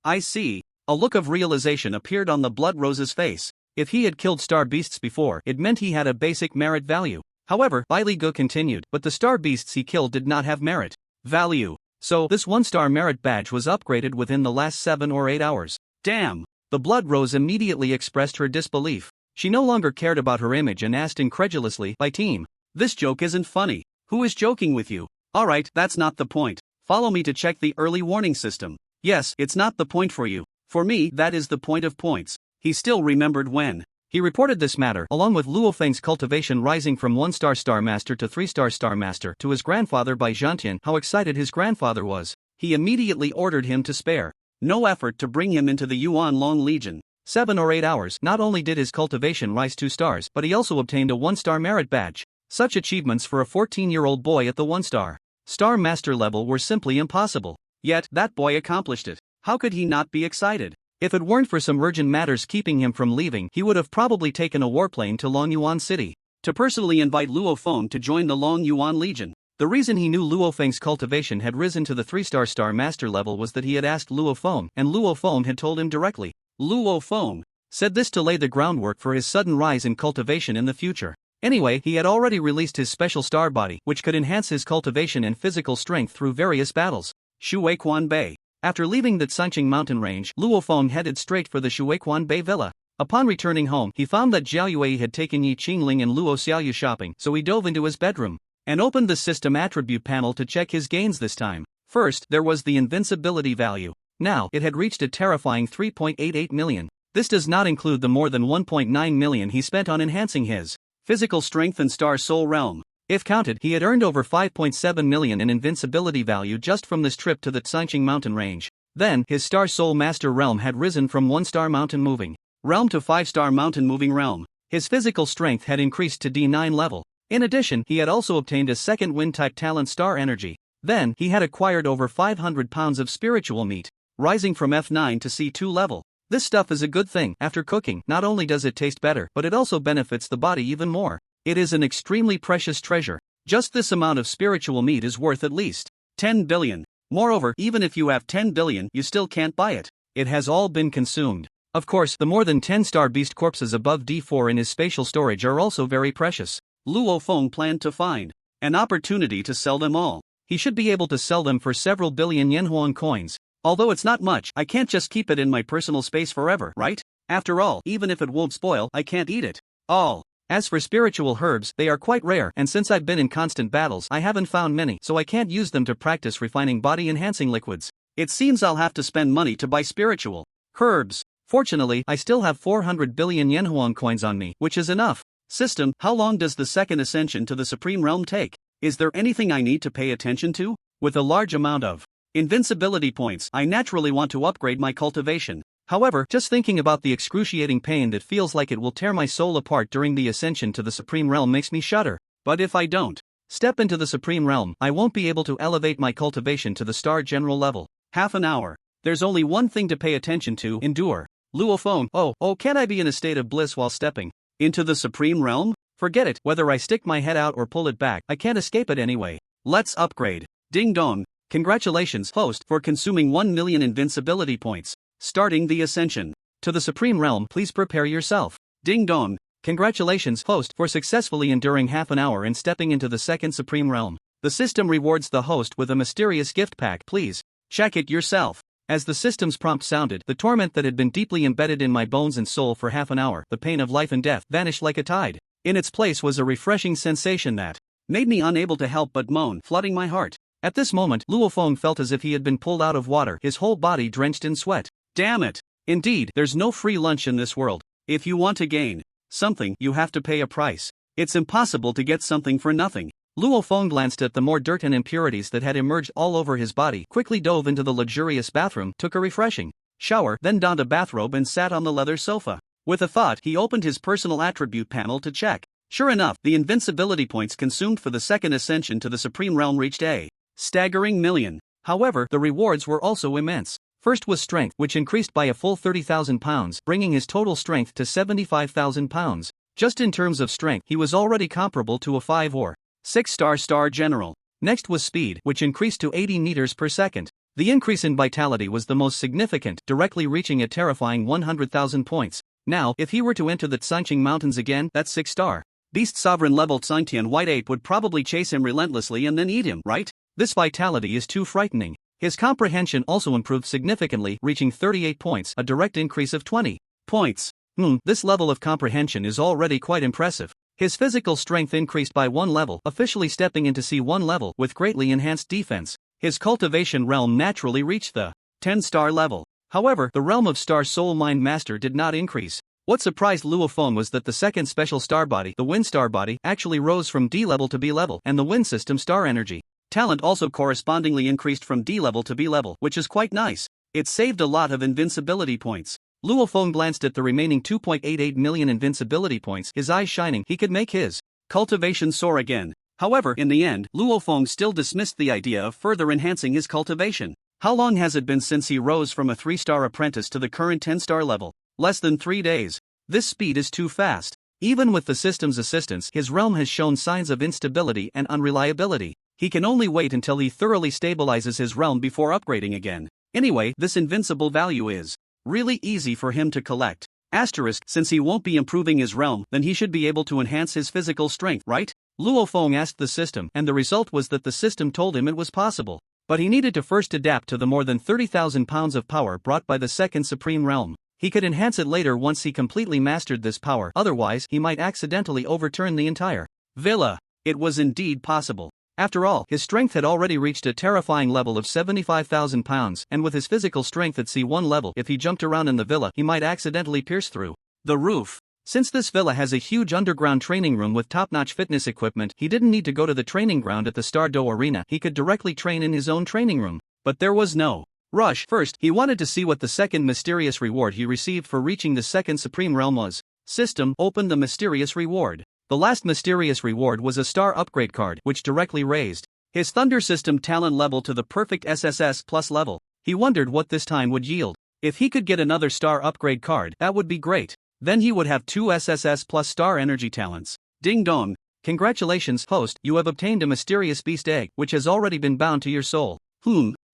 [SPEAKER 1] I see. A look of realization appeared on the Blood Rose's face. If he had killed star beasts before, it meant he had a basic merit value. However, Bai Li Gu continued, but the star beasts he killed did not have merit value. So, this 1-star merit badge was upgraded within the last 7 or 8 hours. Damn! The Blood Rose immediately expressed her disbelief. She no longer cared about her image and asked incredulously, by team, this joke isn't funny. Who is joking with you? Alright, that's not the point. Follow me to check the early warning system. Yes, it's not the point for you. For me, that is the point of points. He still remembered when he reported this matter, along with Luo Feng's cultivation rising from 1-star Star Master to 3-star Star Master, to his grandfather by Zhantian, how excited his grandfather was. He immediately ordered him to spare no effort to bring him into the Yuan Long Legion. 7 or 8 hours, not only did his cultivation rise 2 stars, but he also obtained a 1-star merit badge. Such achievements for a 14-year-old boy at the 1-star Star Master level were simply impossible. Yet, that boy accomplished it. How could he not be excited? If it weren't for some urgent matters keeping him from leaving, he would have probably taken a warplane to Longyuan City to personally invite Luo Feng to join the Longyuan Legion. The reason he knew Luo Feng's cultivation had risen to the 3-star master level was that he had asked Luo Feng, and Luo Feng had told him directly. Luo Feng said this to lay the groundwork for his sudden rise in cultivation in the future. Anyway, he had already released his special star body, which could enhance his cultivation and physical strength through various battles. Shuequan Bay. After leaving the Tsunqing mountain range, Luo Feng headed straight for the Shuequan Bay villa. Upon returning home, he found that Jiao Yue had taken Yi Qingling and Luo Xiaoyu shopping, so he dove into his bedroom and opened the system attribute panel to check his gains this time. First, there was the invincibility value. Now, it had reached a terrifying 3.88 million. This does not include the more than 1.9 million he spent on enhancing his physical strength and Star Soul realm. If counted, he had earned over 5.7 million in invincibility value just from this trip to the Tsunqing mountain range. Then, his Star Soul Master realm had risen from 1-star mountain moving realm to 5-star mountain moving realm. His physical strength had increased to D9 level. In addition, he had also obtained a second wind-type talent Star Energy. Then, he had acquired over 500 pounds of spiritual meat, rising from F9 to C2 level. This stuff is a good thing. After cooking, not only does it taste better, but it also benefits the body even more. It is an extremely precious treasure. Just this amount of spiritual meat is worth at least 10 billion. Moreover, even if you have 10 billion, you still can't buy it. It has all been consumed. Of course, the more than 10-star beast corpses above D4 in his spatial storage are also very precious. Luo Feng planned to find an opportunity to sell them all. He should be able to sell them for several billion Yanhuan coins. Although it's not much, I can't just keep it in my personal space forever, right? After all, even if it won't spoil, I can't eat it all. As for spiritual herbs, they are quite rare, and since I've been in constant battles, I haven't found many, so I can't use them to practice refining body-enhancing liquids. It seems I'll have to spend money to buy spiritual herbs. Fortunately, I still have 400 billion Yanhuan coins on me, which is enough. System, how long does the second ascension to the Supreme Realm take? Is there anything I need to pay attention to? With a large amount of invincibility points, I naturally want to upgrade my cultivation. However, just thinking about the excruciating pain that feels like it will tear my soul apart during the ascension to the Supreme Realm makes me shudder. But if I don't step into the Supreme Realm, I won't be able to elevate my cultivation to the Star General level. Half an hour. There's only one thing to pay attention to: endure. Luo Feng, can't I be in a state of bliss while stepping into the Supreme Realm? Forget it, whether I stick my head out or pull it back, I can't escape it anyway. Let's upgrade. Ding dong. Congratulations, host, for consuming 1 million invincibility points. Starting the ascension to the Supreme Realm, please prepare yourself. Ding dong. Congratulations, host, for successfully enduring half an hour and stepping into the second Supreme Realm. The system rewards the host with a mysterious gift pack. Please check it yourself. As the system's prompt sounded, the torment that had been deeply embedded in my bones and soul for half an hour, the pain of life and death, vanished like a tide. In its place was a refreshing sensation that made me unable to help but moan, flooding my heart. At this moment, Luo Feng felt as if he had been pulled out of water, his whole body drenched in sweat. Damn it! Indeed, there's no free lunch in this world. If you want to gain something, you have to pay a price. It's impossible to get something for nothing. Luo Feng glanced at the more dirt and impurities that had emerged all over his body, quickly dove into the luxurious bathroom, took a refreshing shower, then donned a bathrobe and sat on the leather sofa. With a thought, he opened his personal attribute panel to check. Sure enough, the invincibility points consumed for the second ascension to the Supreme Realm reached a staggering million. However, the rewards were also immense. First was strength, which increased by a full 30,000 pounds, bringing his total strength to 75,000 pounds. Just in terms of strength, he was already comparable to a 5 or 6-star Star General. Next was speed, which increased to 80 meters per second. The increase in vitality was the most significant, directly reaching a terrifying 100,000 points. Now, if he were to enter the Tsunqing Mountains again, that 6-star Beast Sovereign level Tsungtian White Ape would probably chase him relentlessly and then eat him, right? This vitality is too frightening. His comprehension also improved significantly, reaching 38 points, a direct increase of 20 points. This level of comprehension is already quite impressive. His physical strength increased by 1 level, officially stepping into C1 level, with greatly enhanced defense. His cultivation realm naturally reached the 10-star level. However, the realm of Star Soul Mind Master did not increase. What surprised Luo Feng was that the second special star body, the Wind Star body, actually rose from D level to B level, and the Wind System Star Energy talent also correspondingly increased from D level to B level, which is quite nice. It saved a lot of invincibility points. Luo Feng glanced at the remaining 2.88 million invincibility points, his eyes shining. He could make his cultivation soar again. However, in the end, Luo Feng still dismissed the idea of further enhancing his cultivation. How long has it been since he rose from a 3-star apprentice to the current 10-star level? Less than 3 days. This speed is too fast. Even with the system's assistance, his realm has shown signs of instability and unreliability. He can only wait until he thoroughly stabilizes his realm before upgrading again. Anyway, this invincible value is really easy for him to collect. Asterisk, since he won't be improving his realm, then he should be able to enhance his physical strength, right? Luo Feng asked the system, and the result was that the system told him it was possible. But he needed to first adapt to the more than 30,000 pounds of power brought by the second supreme realm. He could enhance it later once he completely mastered this power, otherwise he might accidentally overturn the entire villa. It was indeed possible. After all, his strength had already reached a terrifying level of 75,000 pounds, and with his physical strength at C1 level, if he jumped around in the villa, he might accidentally pierce through the roof. Since this villa has a huge underground training room with top-notch fitness equipment, he didn't need to go to the training ground at the Stardo Arena. He could directly train in his own training room. But there was no rush. First, he wanted to see what the second mysterious reward he received for reaching the second supreme realm was. System, open the mysterious reward. The last mysterious reward was a star upgrade card, which directly raised his Thunder System talent level to the perfect SSS plus level. He wondered what this time would yield. If he could get another star upgrade card, that would be great. Then he would have 2 SSS plus star energy talents. Ding dong. Congratulations, host, you have obtained a mysterious beast egg, which has already been bound to your soul.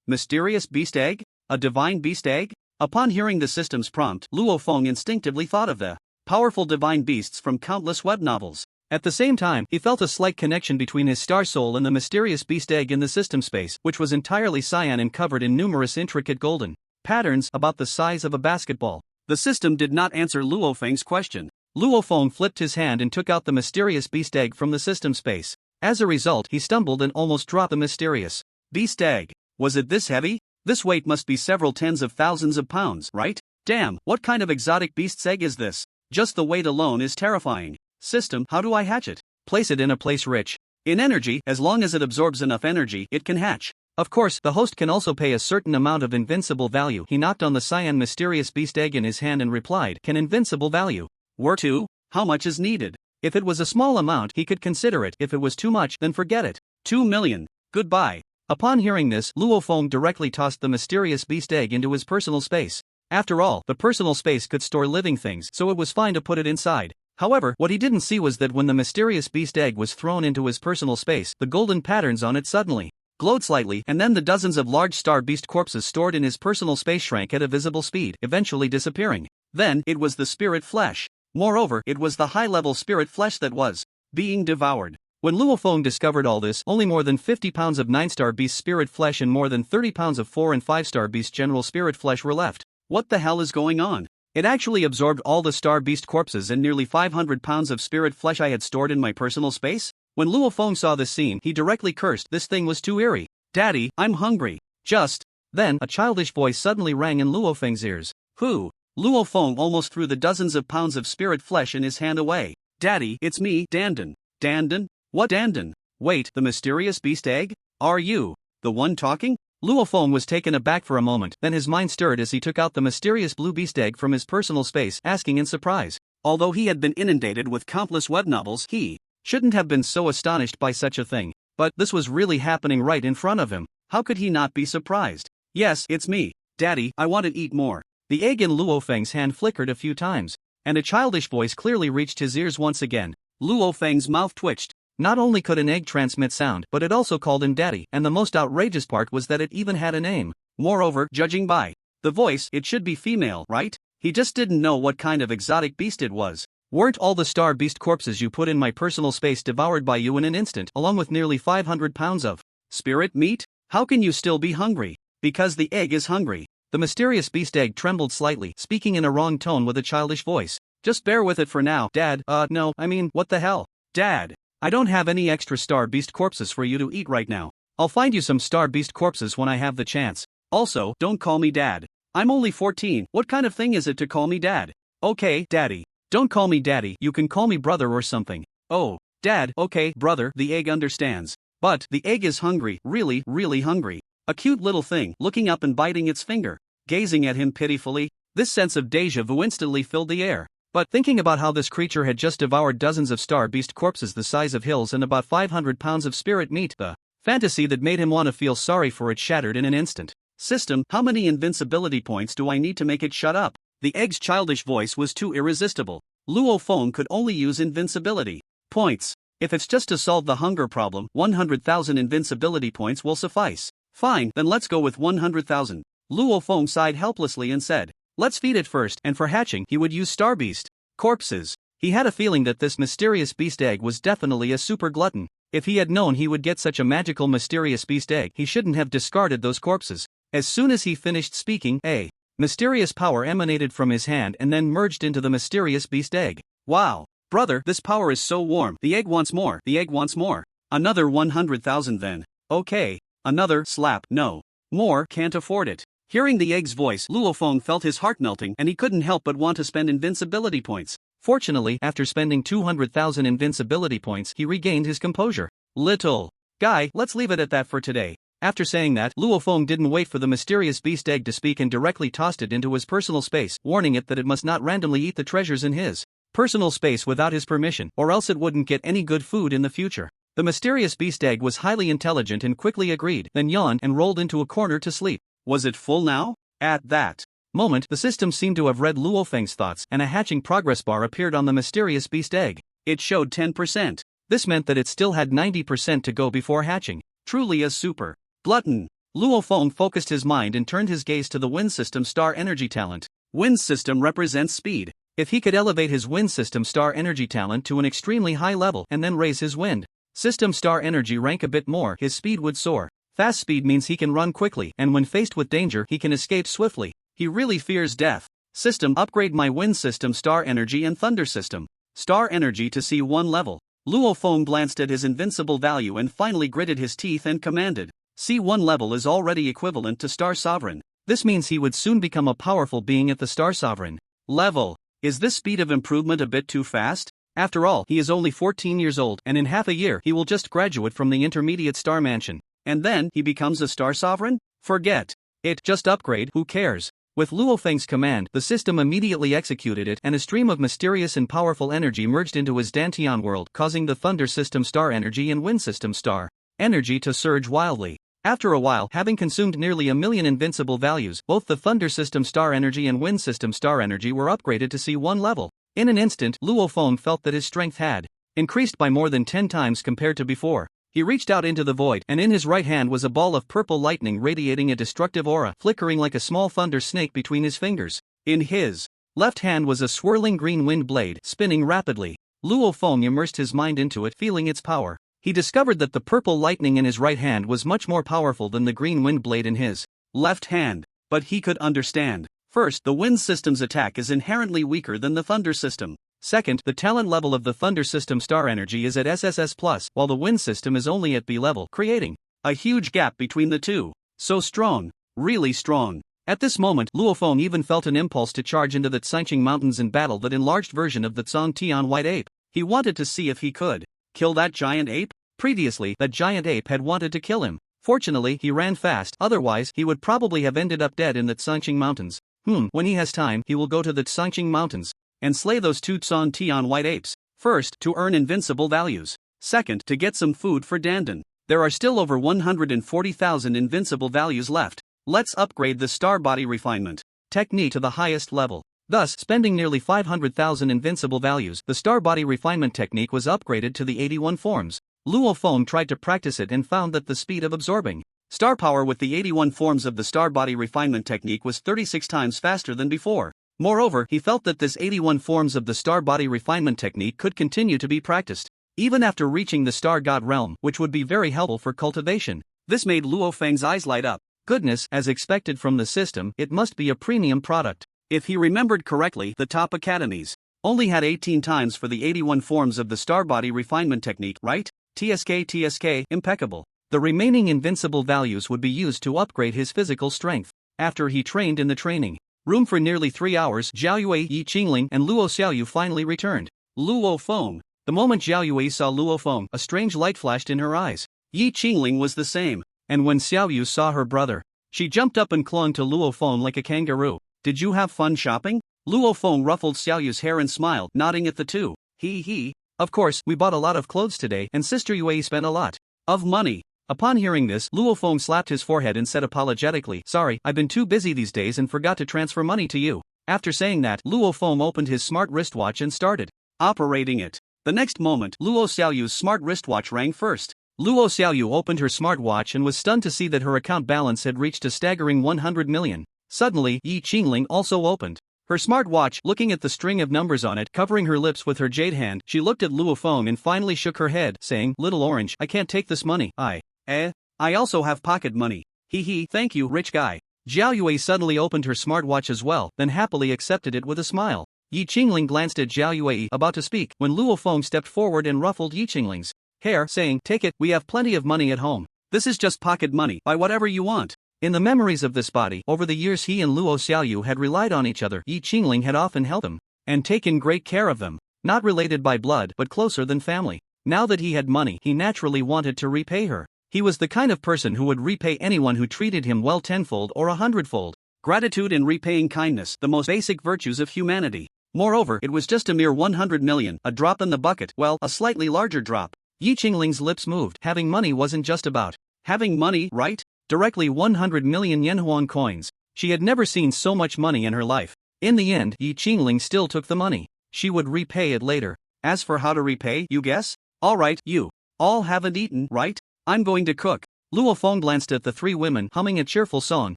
[SPEAKER 1] Mysterious beast egg? A divine beast egg? Upon hearing the system's prompt, Luo Feng instinctively thought of the powerful divine beasts from countless web novels. At the same time, he felt a slight connection between his star soul and the mysterious beast egg in the system space, which was entirely cyan and covered in numerous intricate golden patterns about the size of a basketball. The system did not answer Luo Feng's question. Luo Feng flipped his hand and took out the mysterious beast egg from the system space. As a result, he stumbled and almost dropped the mysterious beast egg. Was it this heavy? This weight must be several tens of thousands of pounds, right? Damn, what kind of exotic beast's egg is this? Just the weight alone is terrifying. System, how do I hatch it? Place it in a place rich in energy. As long as it absorbs enough energy, it can hatch. Of course, the host can also pay a certain amount of invincible value. He knocked on the cyan mysterious beast egg in his hand and replied, can invincible value work too? How much is needed? If it was a small amount, he could consider it. If it was too much, then forget it. 2 million. Goodbye. Upon hearing this, Luo Feng directly tossed the mysterious beast egg into his personal space. After all, the personal space could store living things, so it was fine to put it inside. However, what he didn't see was that when the mysterious beast egg was thrown into his personal space, the golden patterns on it suddenly glowed slightly, and then the dozens of large star beast corpses stored in his personal space shrank at a visible speed, eventually disappearing. Then, it was the spirit flesh. Moreover, it was the high-level spirit flesh that was being devoured. When Luo Feng discovered all this, only more than 50 pounds of 9-star beast spirit flesh and more than 30 pounds of 4 and 5-star beast general spirit flesh were left. What the hell is going on? It actually absorbed all the star beast corpses and nearly 500 pounds of spirit flesh I had stored in my personal space? When Luo Feng saw this scene, he directly cursed. This thing was too eerie. Daddy, I'm hungry. Just then, a childish voice suddenly rang in Luo Feng's ears. Who? Luo Feng almost threw the dozens of pounds of spirit flesh in his hand away. Daddy, it's me, Dandan. Dandan? What Dandan? Wait, the mysterious beast egg? Are you the one talking? Luo Feng was taken aback for a moment, then his mind stirred as he took out the mysterious blue beast egg from his personal space, asking in surprise. Although he had been inundated with countless web novels, he shouldn't have been so astonished by such a thing. But this was really happening right in front of him. How could he not be surprised? Yes, it's me. Daddy, I want to eat more. The egg in Luo Feng's hand flickered a few times, and a childish voice clearly reached his ears once again. Luo Feng's mouth twitched. Not only could an egg transmit sound, but it also called him daddy, and the most outrageous part was that it even had a name. Moreover, judging by the voice, it should be female, right? He just didn't know what kind of exotic beast it was. Weren't all the star beast corpses you put in my personal space devoured by you in an instant, along with nearly 500 pounds of spirit meat? How can you still be hungry? Because the egg is hungry. The mysterious beast egg trembled slightly, speaking in a wrong tone with a childish voice. Just bear with it for now, Dad. No, I mean, what the hell? Dad, I don't have any extra star beast corpses for you to eat right now. I'll find you some star beast corpses when I have the chance. Also, don't call me Dad. I'm only 14. What kind of thing is it to call me Dad? Okay, Daddy. Don't call me Daddy, you can call me brother or something. Oh, Dad, okay, brother, the egg understands. But the egg is hungry, really, really hungry. A cute little thing, looking up and biting its finger, gazing at him pitifully. This sense of déjà vu instantly filled the air. But thinking about how this creature had just devoured dozens of star beast corpses the size of hills and about 500 pounds of spirit meat, the fantasy that made him want to feel sorry for it shattered in an instant. System, how many invincibility points do I need to make it shut up? The egg's childish voice was too irresistible. Luo Feng could only use invincibility points. If it's just to solve the hunger problem, 100,000 invincibility points will suffice. Fine, then let's go with 100,000. Luo Feng sighed helplessly and said, let's feed it first, and for hatching he would use star beast corpses. He had a feeling that this mysterious beast egg was definitely a super glutton. If he had known he would get such a magical mysterious beast egg, he shouldn't have discarded those corpses. As soon as he finished speaking, a mysterious power emanated from his hand and then merged into the mysterious beast egg. Wow! Brother, this power is so warm. The egg wants more. The egg wants more. Another 100,000 then. Okay. Another slap. No. More, can't afford it. Hearing the egg's voice, Luo Feng felt his heart melting and he couldn't help but want to spend invincibility points. Fortunately, after spending 200,000 invincibility points, he regained his composure. Little guy, let's leave it at that for today. After saying that, Luo Feng didn't wait for the mysterious beast egg to speak and directly tossed it into his personal space, warning it that it must not randomly eat the treasures in his personal space without his permission, or else it wouldn't get any good food in the future. The mysterious beast egg was highly intelligent and quickly agreed, then yawned and rolled into a corner to sleep. Was it full now? At that moment, the system seemed to have read Luo Feng's thoughts, and a hatching progress bar appeared on the mysterious beast egg. It showed 10%. This meant that it still had 90% to go before hatching. Truly a super glutton. Luo Feng focused his mind and turned his gaze to the wind system star energy talent. Wind system represents speed. If he could elevate his wind system star energy talent to an extremely high level and then raise his wind system star energy rank a bit more, his speed would soar. Fast speed means he can run quickly, and when faced with danger, he can escape swiftly. He really fears death. System, upgrade my wind system star energy and thunder system star energy to C1 level. Luo Feng glanced at his invincible value and finally gritted his teeth and commanded. C1 level is already equivalent to Star Sovereign. This means he would soon become a powerful being at the Star Sovereign level. Is this speed of improvement a bit too fast? After all, he is only 14 years old, and in half a year he will just graduate from the intermediate star mansion. And then, he becomes a Star Sovereign? Forget it, just upgrade, who cares? With Luo Feng's command, the system immediately executed it, and a stream of mysterious and powerful energy merged into his Dantian world, causing the Thunder System Star Energy and Wind System Star Energy to surge wildly. After a while, having consumed nearly 1,000,000 invincible values, both the Thunder System Star Energy and Wind System Star Energy were upgraded to C1 level. In an instant, Luo Feng felt that his strength had increased by more than 10 times compared to before. He reached out into the void, and in his right hand was a ball of purple lightning radiating a destructive aura, flickering like a small thunder snake between his fingers. In his left hand was a swirling green wind blade, spinning rapidly. Luo Feng immersed his mind into it, feeling its power. He discovered that the purple lightning in his right hand was much more powerful than the green wind blade in his left hand. But he could understand. First, the wind system's attack is inherently weaker than the thunder system. Second, the talent level of the Thunder System Star Energy is at SSS+, while the Wind System is only at B level, creating a huge gap between the two. So strong. Really strong. At this moment, Luo Feng even felt an impulse to charge into the Tsinching Mountains and battle that enlarged version of the Zhongtian White Ape. He wanted to see if he could kill that giant ape. Previously, that giant ape had wanted to kill him. Fortunately, he ran fast, otherwise, he would probably have ended up dead in the Tsinching Mountains. When he has time, he will go to the Tsinching Mountains and slay those two Zhongtian White Apes. First, to earn invincible values. Second, to get some food for Dandan. There are still over 140,000 invincible values left. Let's upgrade the Star Body Refinement technique to the highest level. Thus, spending nearly 500,000 invincible values, the Star Body Refinement technique was upgraded to the 81 forms. Luo Feng tried to practice it and found that the speed of absorbing star power with the 81 forms of the Star Body Refinement technique was 36 times faster than before. Moreover, he felt that this 81 forms of the Star Body Refinement technique could continue to be practiced, even after reaching the Star God realm, which would be very helpful for cultivation. This made Luo Feng's eyes light up. Goodness, as expected from the system, it must be a premium product. If he remembered correctly, the top academies only had 18 times for the 81 forms of the Star Body Refinement technique, right? TSK, impeccable. The remaining invincible values would be used to upgrade his physical strength. After he trained in the training room for nearly 3 hours, Zhao Yue, Yi Qingling, and Luo Xiaoyu finally returned. Luo Feng. The moment Zhao Yue saw Luo Feng, a strange light flashed in her eyes. Yi Qingling was the same. And when Xiaoyu saw her brother, she jumped up and clung to Luo Feng like a kangaroo. Did you have fun shopping? Luo Feng ruffled Xiaoyu's hair and smiled, nodding at the two. He. Of course, we bought a lot of clothes today, and Sister Yue spent a lot of money. Upon hearing this, Luo Feng slapped his forehead and said apologetically, "Sorry, I've been too busy these days and forgot to transfer money to you." After saying that, Luo Feng opened his smart wristwatch and started operating it. The next moment, Luo Xiaoyu's smart wristwatch rang first. Luo Xiaoyu opened her smartwatch and was stunned to see that her account balance had reached a staggering 100 million. Suddenly, Yi Qingling also opened her smartwatch. Looking at the string of numbers on it, covering her lips with her jade hand, she looked at Luo Feng and finally shook her head, saying, "Little Orange, I can't take this money. I also have pocket money. Hee, thank you, rich guy." Jiao Yue suddenly opened her smartwatch as well, then happily accepted it with a smile. Yi Qingling glanced at Jiao Yue, about to speak, when Luo Feng stepped forward and ruffled Yi Qingling's hair, saying, "Take it, we have plenty of money at home. This is just pocket money, buy whatever you want." In the memories of this body, over the years he and Luo Xiaoyu had relied on each other. Yi Qingling had often helped them and taken great care of them, not related by blood but closer than family. Now that he had money, he naturally wanted to repay her. He was the kind of person who would repay anyone who treated him well tenfold or 100-fold. Gratitude and repaying kindness, the most basic virtues of humanity. Moreover, it was just a mere 100 million, a drop in the bucket, well, a slightly larger drop. Yi Qingling's lips moved. Having money wasn't just about having money, right? Directly 100 million Yanhuan coins. She had never seen so much money in her life. In the end, Yi Qingling still took the money. She would repay it later. As for how to repay, you guess? Alright, you all haven't eaten, right? I'm going to cook. Luo Feng glanced at the three women humming a cheerful song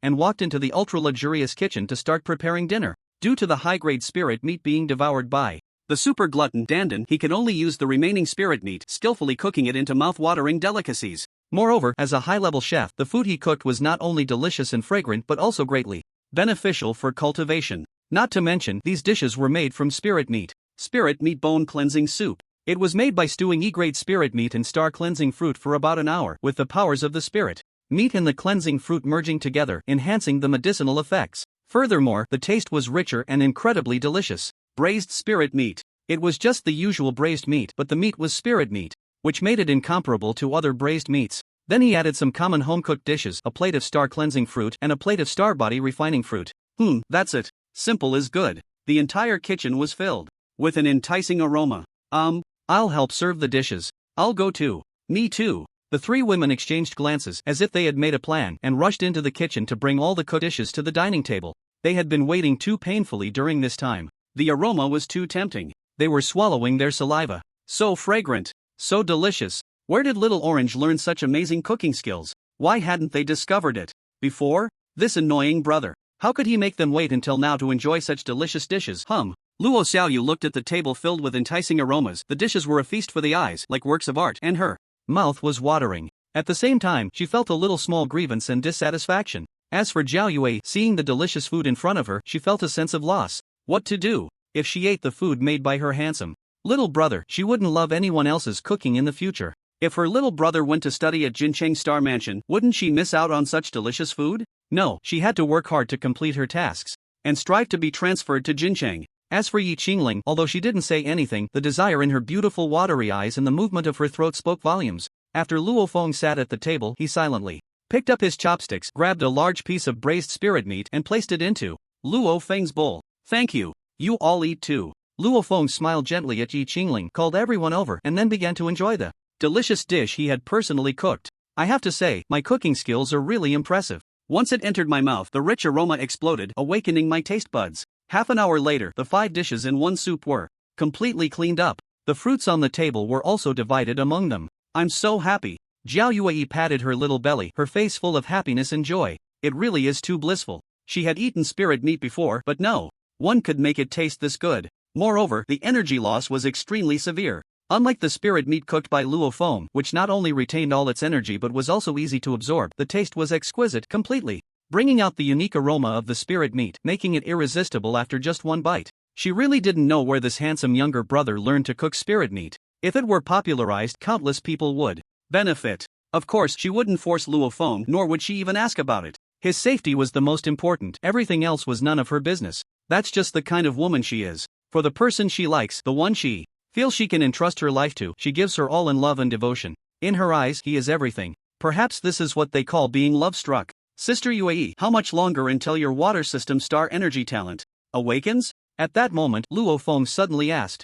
[SPEAKER 1] and walked into the ultra-luxurious kitchen to start preparing dinner. Due to the high-grade spirit meat being devoured by the super glutton Dandan, he could only use the remaining spirit meat, skillfully cooking it into mouth-watering delicacies. Moreover, as a high-level chef, the food he cooked was not only delicious and fragrant but also greatly beneficial for cultivation. Not to mention, these dishes were made from spirit meat. Spirit meat bone cleansing soup. It was made by stewing E-grade spirit meat and star cleansing fruit for about an hour, with the powers of the spirit meat and the cleansing fruit merging together, enhancing the medicinal effects. Furthermore, the taste was richer and incredibly delicious. Braised spirit meat. It was just the usual braised meat, but the meat was spirit meat, which made it incomparable to other braised meats. Then he added some common home-cooked dishes, a plate of star cleansing fruit and a plate of star body refining fruit. That's it. Simple is good. The entire kitchen was filled with an enticing aroma. I'll help serve the dishes. I'll go too. Me too. The three women exchanged glances, as if they had made a plan, and rushed into the kitchen to bring all the cooked dishes to the dining table. They had been waiting too painfully during this time. The aroma was too tempting. They were swallowing their saliva. So fragrant. So delicious. Where did Little Orange learn such amazing cooking skills? Why hadn't they discovered it before? This annoying brother. How could he make them wait until now to enjoy such delicious dishes? Luo Xiaoyu looked at the table filled with enticing aromas. The dishes were a feast for the eyes, like works of art, and her mouth was watering. At the same time, she felt a little small grievance and dissatisfaction. As for Jiao Yue, seeing the delicious food in front of her, she felt a sense of loss. What to do? If she ate the food made by her handsome little brother, she wouldn't love anyone else's cooking in the future. If her little brother went to study at Jincheng Star Mansion, wouldn't she miss out on such delicious food? No, she had to work hard to complete her tasks and strive to be transferred to Jincheng. As for Yi Qingling, although she didn't say anything, the desire in her beautiful watery eyes and the movement of her throat spoke volumes. After Luo Feng sat at the table, he silently picked up his chopsticks, grabbed a large piece of braised spirit meat and placed it into Luo Feng's bowl. "Thank you. You all eat too." Luo Feng smiled gently at Yi Qingling, called everyone over, and then began to enjoy the delicious dish he had personally cooked. "I have to say, my cooking skills are really impressive." Once it entered my mouth, the rich aroma exploded, awakening my taste buds. Half an hour later, the 5 dishes in one soup were completely cleaned up. The fruits on the table were also divided among them. "I'm so happy." Jiao Yue patted her little belly, her face full of happiness and joy. It really is too blissful. She had eaten spirit meat before, but no one could make it taste this good. Moreover, the energy loss was extremely severe. Unlike the spirit meat cooked by Luo Feng, which not only retained all its energy but was also easy to absorb, the taste was exquisite, completely bringing out the unique aroma of the spirit meat, making it irresistible after just one bite. She really didn't know where this handsome younger brother learned to cook spirit meat. If it were popularized, countless people would benefit. Of course, she wouldn't force Luo Feng, nor would she even ask about it. His safety was the most important, everything else was none of her business. That's just the kind of woman she is. For the person she likes, the one she feels she can entrust her life to, she gives her all in love and devotion. In her eyes, he is everything. Perhaps this is what they call being love-struck. Sister Yue, how much longer until your water system star energy talent awakens? At that moment, Luo Feng suddenly asked,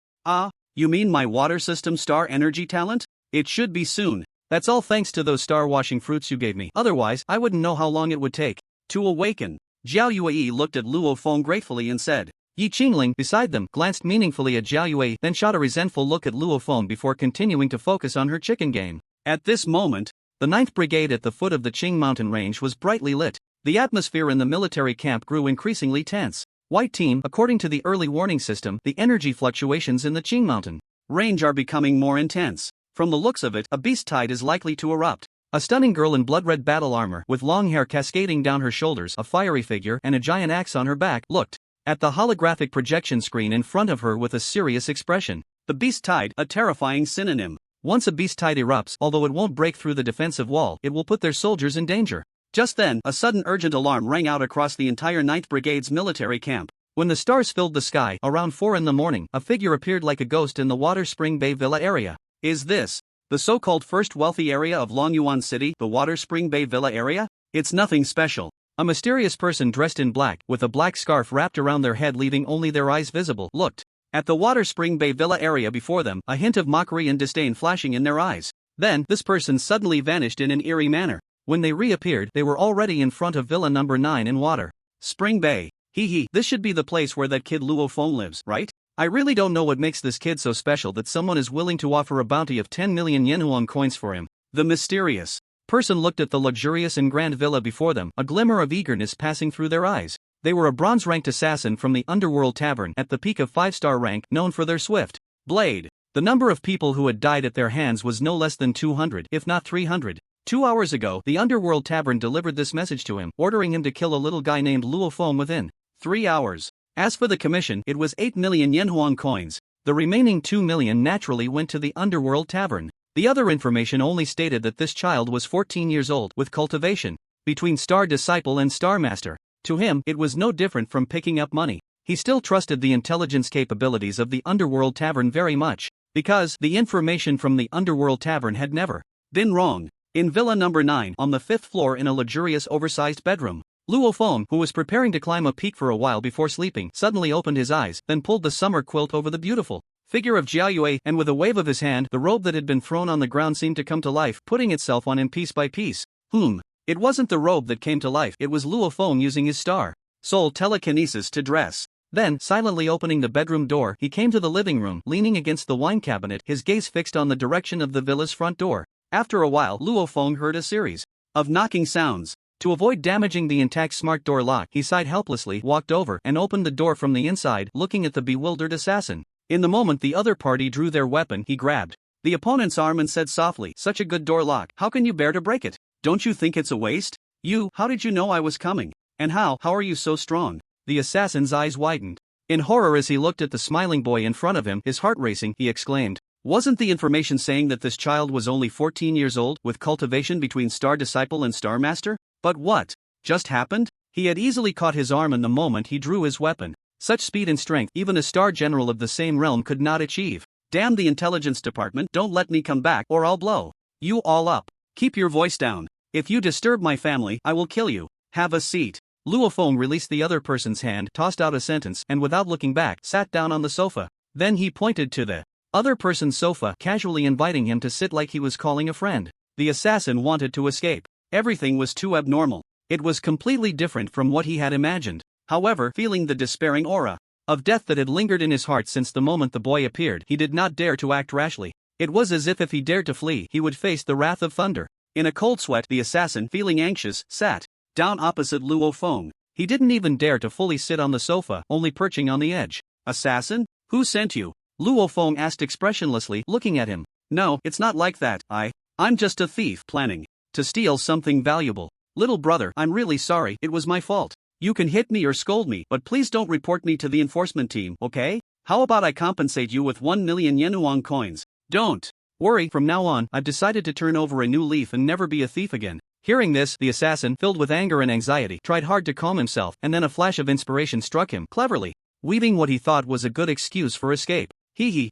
[SPEAKER 1] "You mean my water system star energy talent? It should be soon." That's all thanks to those star-washing fruits you gave me. Otherwise, I wouldn't know how long it would take to awaken. Zhao Yue looked at Luo Feng gratefully and said. Yi Qingling, beside them, glanced meaningfully at Zhao Yue, then shot a resentful look at Luo Feng before continuing to focus on her chicken game. At this moment, the 9th Brigade at the foot of the Qing mountain range was brightly lit. The atmosphere in the military camp grew increasingly tense. White team, according to the early warning system, the energy fluctuations in the Qing mountain range are becoming more intense. From the looks of it, a beast tide is likely to erupt. A stunning girl in blood-red battle armor, with long hair cascading down her shoulders, a fiery figure, and a giant axe on her back, looked at the holographic projection screen in front of her with a serious expression. The beast tide, a terrifying synonym. Once a beast tide erupts, although it won't break through the defensive wall, it will put their soldiers in danger. Just then, a sudden urgent alarm rang out across the entire 9th Brigade's military camp. When the stars filled the sky, around 4 in the morning, a figure appeared like a ghost in the Water Spring Bay Villa area. Is this the so-called first wealthy area of Longyuan City, the Water Spring Bay Villa area? It's nothing special. A mysterious person dressed in black, with a black scarf wrapped around their head leaving only their eyes visible, looked at the Water Spring Bay Villa area before them, a hint of mockery and disdain flashing in their eyes. Then, this person suddenly vanished in an eerie manner. When they reappeared, they were already in front of Villa number 9 in Water Spring Bay. Hee, this should be the place where that kid Luo Feng lives, right? I really don't know what makes this kid so special that someone is willing to offer a bounty of 10 million Yenhuang coins for him. The mysterious person looked at the luxurious and grand villa before them, a glimmer of eagerness passing through their eyes. They were a bronze-ranked assassin from the Underworld Tavern at the peak of 5-star rank, known for their swift blade. The number of people who had died at their hands was no less than 200, if not 300. 2 hours ago, the Underworld Tavern delivered this message to him, ordering him to kill a little guy named Luo Feng within 3 hours. As for the commission, it was 8 million Yenhuang coins. The remaining 2 million naturally went to the Underworld Tavern. The other information only stated that this child was 14 years old, with cultivation between Star Disciple and Star Master. To him, it was no different from picking up money. He still trusted the intelligence capabilities of the Underworld Tavern very much, because the information from the Underworld Tavern had never been wrong. In Villa number 9, on the 5th floor in a luxurious oversized bedroom, Luo Feng, who was preparing to climb a peak for a while before sleeping, suddenly opened his eyes, then pulled the summer quilt over the beautiful figure of Zhao Yue, and with a wave of his hand, the robe that had been thrown on the ground seemed to come to life, putting itself on him piece by piece. It wasn't the robe that came to life, it was Luo Feng using his star soul telekinesis to dress. Then, silently opening the bedroom door, he came to the living room, leaning against the wine cabinet, his gaze fixed on the direction of the villa's front door. After a while, Luo Feng heard a series of knocking sounds. To avoid damaging the intact smart door lock, he sighed helplessly, walked over, and opened the door from the inside, looking at the bewildered assassin. In the moment the other party drew their weapon, he grabbed the opponent's arm and said softly, "Such a good door lock, how can you bear to break it? Don't you think it's a waste? How did you know I was coming? And how are you so strong?" The assassin's eyes widened in horror as he looked at the smiling boy in front of him, his heart racing. He exclaimed, "Wasn't the information saying that this child was only 14 years old, with cultivation between Star Disciple and Star Master? But what just happened?" He had easily caught his arm in the moment he drew his weapon. Such speed and strength even a star general of the same realm could not achieve. "Damn the intelligence department, don't let me come back or I'll blow you all up. Keep your voice down. If you disturb my family, I will kill you. Have a seat." Luo Feng released the other person's hand, tossed out a sentence, and without looking back, sat down on the sofa. Then he pointed to the other person's sofa, casually inviting him to sit like he was calling a friend. The assassin wanted to escape. Everything was too abnormal. It was completely different from what he had imagined. However, feeling the despairing aura of death that had lingered in his heart since the moment the boy appeared, he did not dare to act rashly. It was as if he dared to flee, he would face the wrath of thunder. In a cold sweat, the assassin, feeling anxious, sat down opposite Luo Feng. He didn't even dare to fully sit on the sofa, only perching on the edge. "Assassin? Who sent you?" Luo Feng asked expressionlessly, looking at him. "No, it's not like that. I'm just a thief planning to steal something valuable. Little brother, I'm really sorry, it was my fault. You can hit me or scold me, but please don't report me to the enforcement team, okay? How about I compensate you with 1 million Yenhuang coins? Don't worry, from now on, I've decided to turn over a new leaf and never be a thief again." Hearing this, the assassin, filled with anger and anxiety, tried hard to calm himself, and then a flash of inspiration struck him, cleverly weaving what he thought was a good excuse for escape.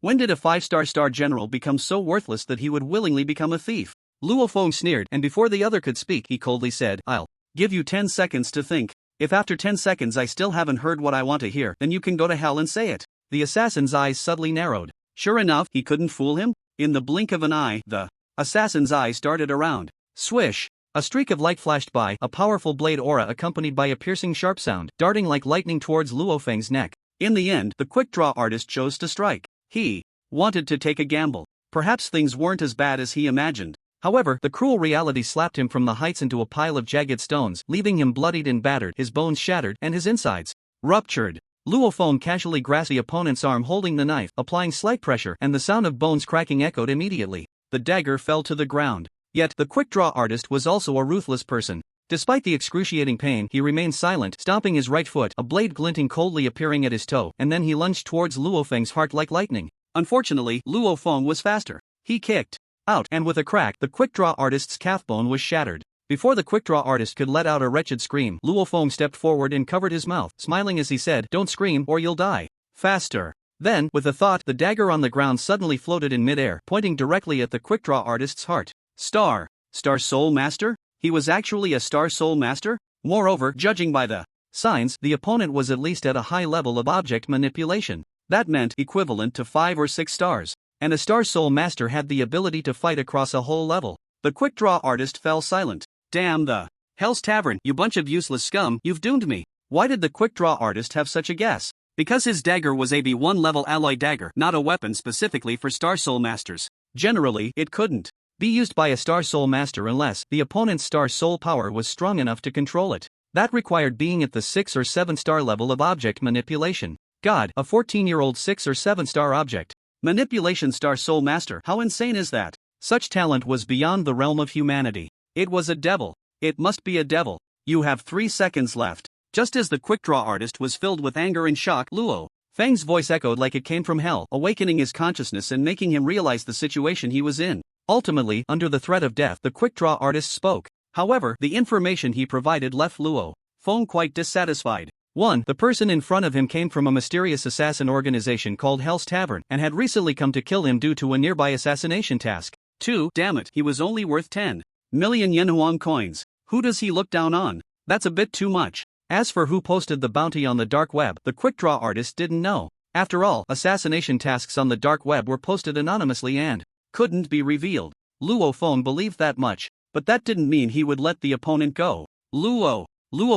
[SPEAKER 1] When did a 5-star star general become so worthless that he would willingly become a thief? Luo Feng sneered, and before the other could speak, he coldly said, "I'll give you 10 seconds to think. If after 10 seconds I still haven't heard what I want to hear, then you can go to hell and say it." The assassin's eyes subtly narrowed. Sure enough, he couldn't fool him. In the blink of an eye, the Assassin's eyes darted around. Swish! A streak of light flashed by, a powerful blade aura accompanied by a piercing sharp sound, darting like lightning towards Luo Feng's neck. In the end, the quick-draw artist chose to strike. He wanted to take a gamble. Perhaps things weren't as bad as he imagined. However, the cruel reality slapped him from the heights into a pile of jagged stones, leaving him bloodied and battered, his bones shattered, and his insides ruptured. Luo Feng casually grasped the opponent's arm holding the knife, applying slight pressure, and the sound of bones cracking echoed immediately. The dagger fell to the ground. Yet, the quick-draw artist was also a ruthless person. Despite the excruciating pain, he remained silent, stomping his right foot, a blade glinting coldly appearing at his toe, and then he lunged towards Luo Feng's heart like lightning. Unfortunately, Luo Feng was faster. He kicked out, and with a crack, the quick-draw artist's calf bone was shattered. Before the quick-draw artist could let out a wretched scream, Luo Feng stepped forward and covered his mouth, smiling as he said, "Don't scream or you'll die. Faster." Then, with a thought, the dagger on the ground suddenly floated in midair, pointing directly at the quick-draw artist's heart. Star Soul Master? He was actually a Star Soul Master? Moreover, judging by the signs, the opponent was at least at a high level of object manipulation. That meant equivalent to 5 or 6 stars. And a Star Soul Master had the ability to fight across a whole level. The quick-draw artist fell silent. Damn the Hell's Tavern, you bunch of useless scum, you've doomed me. Why did the quick-draw artist have such a guess? Because his dagger was a B1 level alloy dagger, not a weapon specifically for Star Soul Masters. Generally, it couldn't be used by a Star Soul Master unless the opponent's Star Soul power was strong enough to control it. That required being at the 6 or 7 star level of object manipulation. God, a 14-year-old 6 or 7 star object manipulation Star Soul Master, how insane is that? Such talent was beyond the realm of humanity. It was a devil. It must be a devil. You have 3 seconds left. Just as the quick-draw artist was filled with anger and shock, Luo Feng's voice echoed like it came from hell, awakening his consciousness and making him realize the situation he was in. Ultimately, under the threat of death, the quick-draw artist spoke. However, the information he provided left Luo Feng quite dissatisfied. 1. The person in front of him came from a mysterious assassin organization called Hell's Tavern, and had recently come to kill him due to a nearby assassination task. 2. Damn it, he was only worth 10 million Yenhuang coins. Who does he look down on? That's a bit too much. As for who posted the bounty on the dark web, the quick-draw artist didn't know. After all, assassination tasks on the dark web were posted anonymously and couldn't be revealed. Luo Feng believed that much, but that didn't mean he would let the opponent go. Luo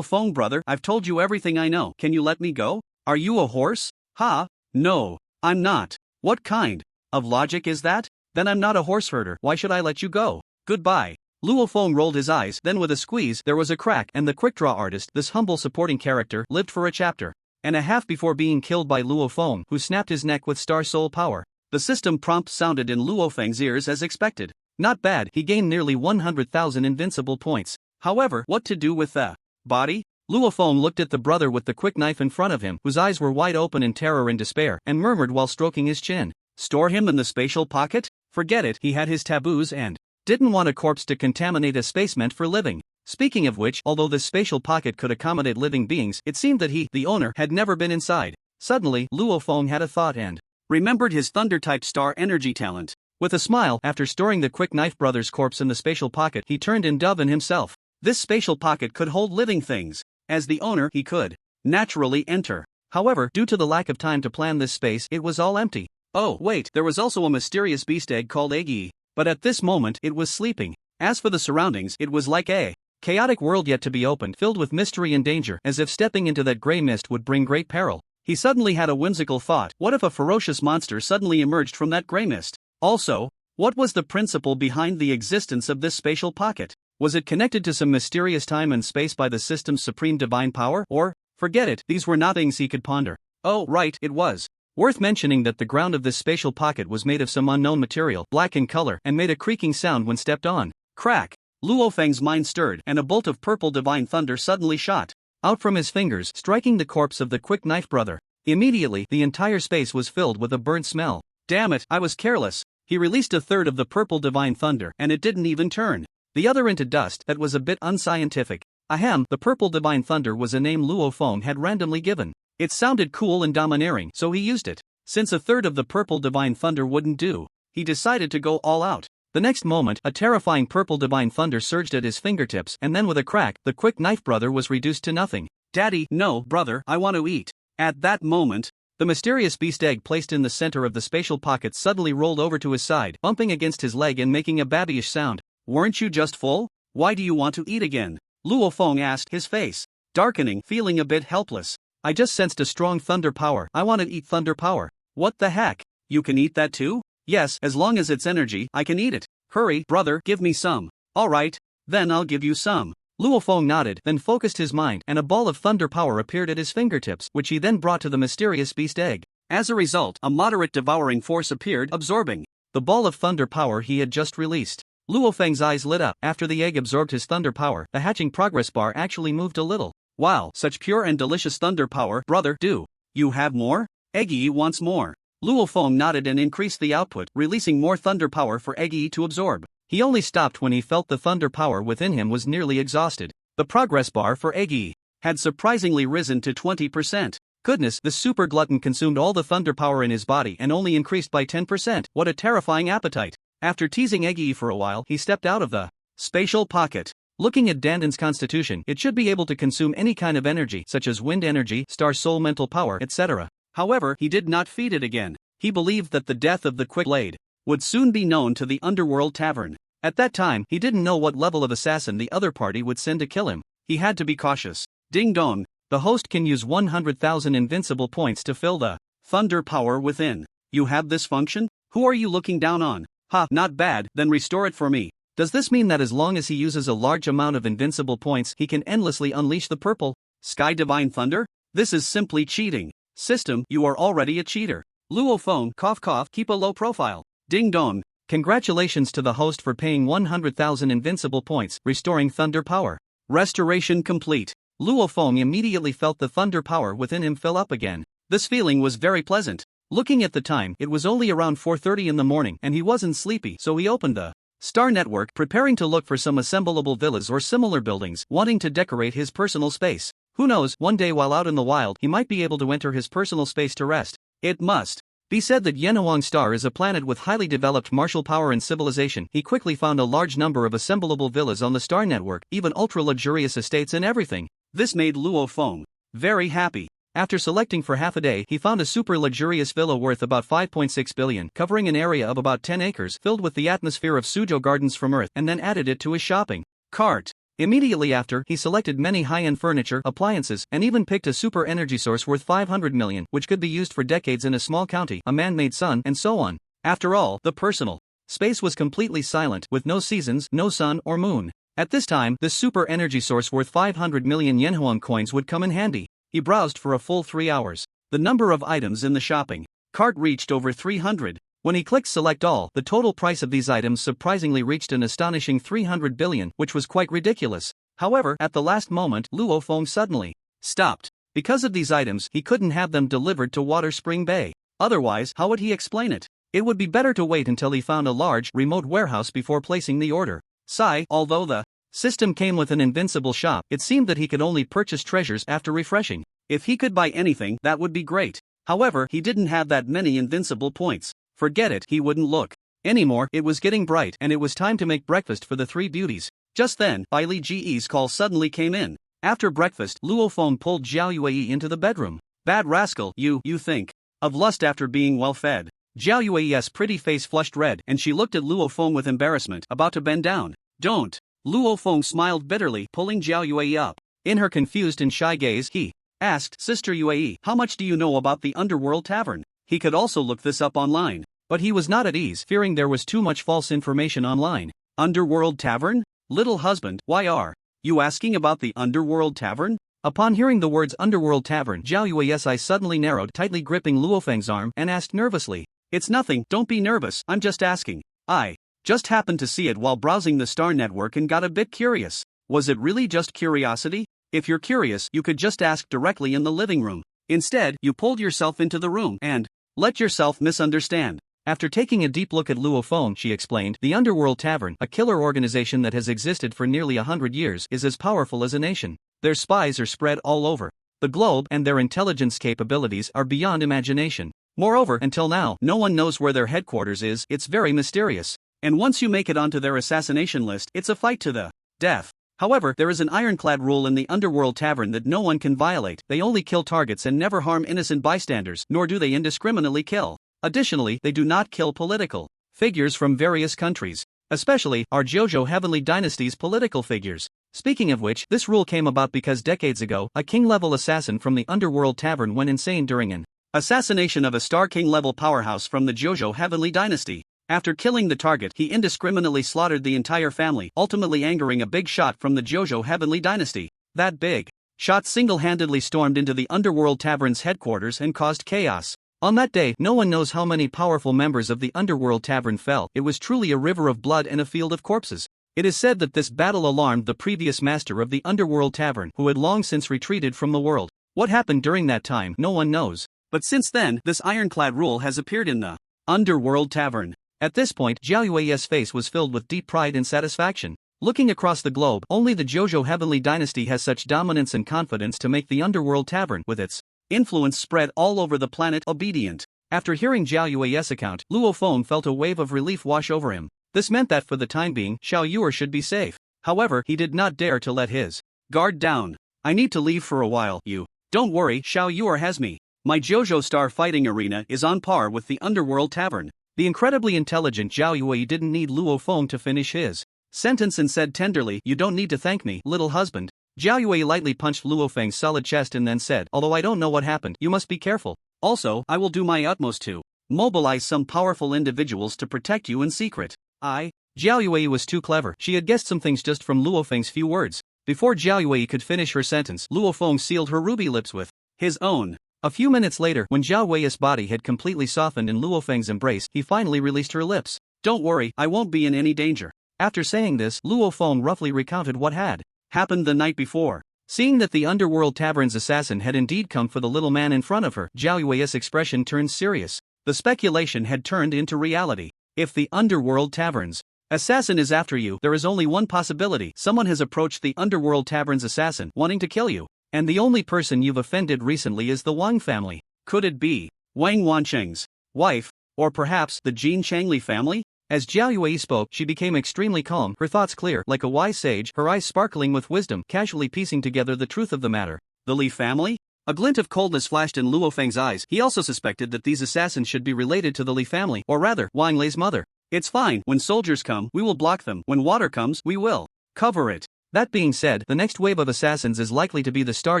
[SPEAKER 1] Feng brother, I've told you everything I know, can you let me go? Are you a horse? Ha? No, I'm not. What kind of logic is that? Then I'm not a horse herder, why should I let you go? Goodbye. Luo Feng rolled his eyes, then with a squeeze, there was a crack, and the quick-draw artist, this humble supporting character, lived for a chapter and a half before being killed by Luo Feng, who snapped his neck with Star Soul power. The system prompt sounded in Luo Feng's ears as expected. Not bad, he gained nearly 100,000 invincible points. However, what to do with the body? Luo Feng looked at the brother with the quick knife in front of him, whose eyes were wide open in terror and despair, and murmured while stroking his chin. Store him in the spatial pocket? Forget it, he had his taboos and didn't want a corpse to contaminate a space meant for living. Speaking of which, although this spatial pocket could accommodate living beings, it seemed that he, the owner, had never been inside. Suddenly, Luo Feng had a thought and remembered his thunder-type star energy talent. With a smile, after storing the quick knife brother's corpse in the spatial pocket, he turned and dove in himself. This spatial pocket could hold living things. As the owner, he could naturally enter. However, due to the lack of time to plan this space, it was all empty. Oh, wait, there was also a mysterious beast egg called Agi. But at this moment, it was sleeping. As for the surroundings, it was like a chaotic world yet to be opened, filled with mystery and danger, as if stepping into that gray mist would bring great peril. He suddenly had a whimsical thought: what if a ferocious monster suddenly emerged from that gray mist? Also, what was the principle behind the existence of this spatial pocket? Was it connected to some mysterious time and space by the system's supreme divine power? Or, forget it, these were not things he could ponder. Oh, right, it was worth mentioning that the ground of this spatial pocket was made of some unknown material, black in color, and made a creaking sound when stepped on. Crack! Luo Feng's mind stirred, and a bolt of purple divine thunder suddenly shot out from his fingers, striking the corpse of the quick knife brother. Immediately, the entire space was filled with a burnt smell. Damn it, I was careless. He released a third of the purple divine thunder, and it didn't even turn the other into dust. That was a bit unscientific. Ahem, the purple divine thunder was a name Luo Feng had randomly given. It sounded cool and domineering, so he used it. Since a third of the purple divine thunder wouldn't do, he decided to go all out. The next moment, a terrifying purple divine thunder surged at his fingertips, and then with a crack, the quick knife brother was reduced to nothing. Daddy, no, brother, I want to eat. At that moment, The mysterious beast egg placed in the center of the spatial pocket suddenly rolled over to his side, bumping against his leg and making a babyish sound. Weren't you just full? Why do you want to eat again? Luo Feng asked, his face darkening, feeling a bit helpless. I just sensed a strong thunder power. I want to eat thunder power. What the heck? You can eat that too? Yes, as long as it's energy, I can eat it. Hurry, brother, give me some. Alright, then I'll give you some. Luo Feng nodded, then focused his mind, and a ball of thunder power appeared at his fingertips, which he then brought to the mysterious beast egg. As a result, a moderate devouring force appeared, absorbing the ball of thunder power he had just released. Luo Feng's eyes lit up. After the egg absorbed his thunder power, the hatching progress bar actually moved a little. Wow, such pure and delicious thunder power, brother. Do you have more? Eggy wants more. Luo Feng nodded and increased the output, releasing more thunder power for Eggy to absorb. He only stopped when he felt the thunder power within him was nearly exhausted. The progress bar for Eggy had surprisingly risen to 20%. Goodness, the super glutton consumed all the thunder power in his body and only increased by 10%. What a terrifying appetite. After teasing Eggy for a while, he stepped out of the spatial pocket. Looking at Danden's constitution, it should be able to consume any kind of energy, such as wind energy, star soul mental power, etc. However, he did not feed it again. He believed that the death of the Quick Blade would soon be known to the Underworld Tavern. At that time, he didn't know what level of assassin the other party would send to kill him. He had to be cautious. Ding dong, the host can use 100,000 invincible points to fill the thunder power within. You have this function? Who are you looking down on? Ha, not bad, then restore it for me. Does this mean that as long as he uses a large amount of invincible points he can endlessly unleash the purple Sky Divine Thunder? This is simply cheating. System, you are already a cheater. Luo Feng, cough cough, keep a low profile. Ding dong. Congratulations to the host for paying 100,000 invincible points, restoring thunder power. Restoration complete. Luo Feng immediately felt the thunder power within him fill up again. This feeling was very pleasant. Looking at the time, it was only around 4:30 in the morning and he wasn't sleepy, so he opened the Star Network, preparing to look for some assemblable villas or similar buildings, wanting to decorate his personal space. Who knows, one day while out in the wild he might be able to enter his personal space to rest. It must be said that Yenhuang Star is a planet with highly developed martial power and civilization. He quickly found a large number of assemblable villas on the Star Network, even ultra-luxurious estates and everything. This made Luo Feng very happy. After selecting for half a day, he found a super luxurious villa worth about 5.6 billion, covering an area of about 10 acres, filled with the atmosphere of Suzhou Gardens from Earth, and then added it to his shopping cart. Immediately after, he selected many high-end furniture, appliances, and even picked a super energy source worth 500 million, which could be used for decades in a small county, a man-made sun, and so on. After all, the personal space was completely silent, with no seasons, no sun or moon. At this time, this super energy source worth 500 million Yenhuang coins would come in handy. He browsed for a full 3 hours. The number of items in the shopping cart reached over 300. When he clicked select all, the total price of these items surprisingly reached an astonishing 300 billion, which was quite ridiculous. However, at the last moment, Luo Feng suddenly stopped. Because of these items, he couldn't have them delivered to Water Spring Bay. Otherwise, how would he explain it? It would be better to wait until he found a large, remote warehouse before placing the order. Sigh, although the system came with an invincible shop, it seemed that he could only purchase treasures after refreshing. If he could buy anything, that would be great. However, he didn't have that many invincible points. Forget it, he wouldn't look anymore. It was getting bright and it was time to make breakfast for the three beauties. Just then, Bai Li Ji's call suddenly came in. After breakfast, Luo Feng pulled Zhao Yue into the bedroom. Bad rascal, you think of lust after being well fed. Zhao Yue's pretty face flushed red and she looked at Luo Feng with embarrassment, about to bend down. Don't. Luo Feng smiled bitterly, pulling Zhao Yue up. In her confused and shy gaze, he asked, Sister Yue, how much do you know about the Underworld Tavern? He could also look this up online. But he was not at ease, fearing there was too much false information online. Underworld Tavern? Little husband, why are you asking about the Underworld Tavern? Upon hearing the words Underworld Tavern, Zhao Yue's eyes suddenly narrowed, tightly gripping Luo Feng's arm, and asked nervously. It's nothing, don't be nervous, I'm just asking. I just happened to see it while browsing the Star Network and got a bit curious. Was it really just curiosity? If you're curious, you could just ask directly in the living room. Instead, you pulled yourself into the room and let yourself misunderstand. After taking a deep look at Luo Feng, she explained, the Underworld Tavern, a killer organization that has existed for nearly 100 years, is as powerful as a nation. Their spies are spread all over the globe and their intelligence capabilities are beyond imagination. Moreover, until now, no one knows where their headquarters is. It's very mysterious. And once you make it onto their assassination list, it's a fight to the death. However, there is an ironclad rule in the Underworld Tavern that no one can violate. They only kill targets and never harm innocent bystanders, nor do they indiscriminately kill. Additionally, they do not kill political figures from various countries. Especially, our JoJo Heavenly Dynasty's political figures. Speaking of which, this rule came about because decades ago, a king-level assassin from the Underworld Tavern went insane during an assassination of a Star King-level powerhouse from the JoJo Heavenly Dynasty. After killing the target, he indiscriminately slaughtered the entire family, ultimately angering a big shot from the JoJo Heavenly Dynasty. That big shot single-handedly stormed into the Underworld Tavern's headquarters and caused chaos. On that day, no one knows how many powerful members of the Underworld Tavern fell. It was truly a river of blood and a field of corpses. It is said that this battle alarmed the previous master of the Underworld Tavern, who had long since retreated from the world. What happened during that time, no one knows. But since then, this ironclad rule has appeared in the Underworld Tavern. At this point, Jiao Yue's face was filled with deep pride and satisfaction. Looking across the globe, only the JoJo Heavenly Dynasty has such dominance and confidence to make the Underworld Tavern, with its influence spread all over the planet, obedient. After hearing Jiao Yue's account, Luo Feng felt a wave of relief wash over him. This meant that for the time being, Xiao Yuer should be safe. However, he did not dare to let his guard down. I need to leave for a while, you. Don't worry, Xiao Yuer has me. My JoJo Star Fighting Arena is on par with the Underworld Tavern. The incredibly intelligent Jiao Yue didn't need Luo Feng to finish his sentence and said tenderly, "You don't need to thank me, little husband." Jiao Yue lightly punched Luo Feng's solid chest and then said, "Although I don't know what happened, you must be careful. Also, I will do my utmost to mobilize some powerful individuals to protect you in secret." Jiao Yue was too clever. She had guessed some things just from Luo Feng's few words. Before Jiao Yue could finish her sentence, Luo Feng sealed her ruby lips with his own. A few minutes later, when Jiao Yue's body had completely softened in Luo Feng's embrace, he finally released her lips. "Don't worry, I won't be in any danger." After saying this, Luo Feng roughly recounted what had happened the night before. Seeing that the Underworld Tavern's assassin had indeed come for the little man in front of her, Jiao Yue's expression turned serious. The speculation had turned into reality. If the Underworld Tavern's assassin is after you, there is only one possibility. Someone has approached the Underworld Tavern's assassin, wanting to kill you. And the only person you've offended recently is the Wang family. Could it be Wang Wancheng's wife, or perhaps the Jin Changli family? As Jiao Yue spoke, she became extremely calm, her thoughts clear, like a wise sage, her eyes sparkling with wisdom, casually piecing together the truth of the matter. The Li family? A glint of coldness flashed in Luo Feng's eyes. He also suspected that these assassins should be related to the Li family, or rather, Wang Lei's mother. It's fine, when soldiers come, we will block them, when water comes, we will cover it. That being said, the next wave of assassins is likely to be the star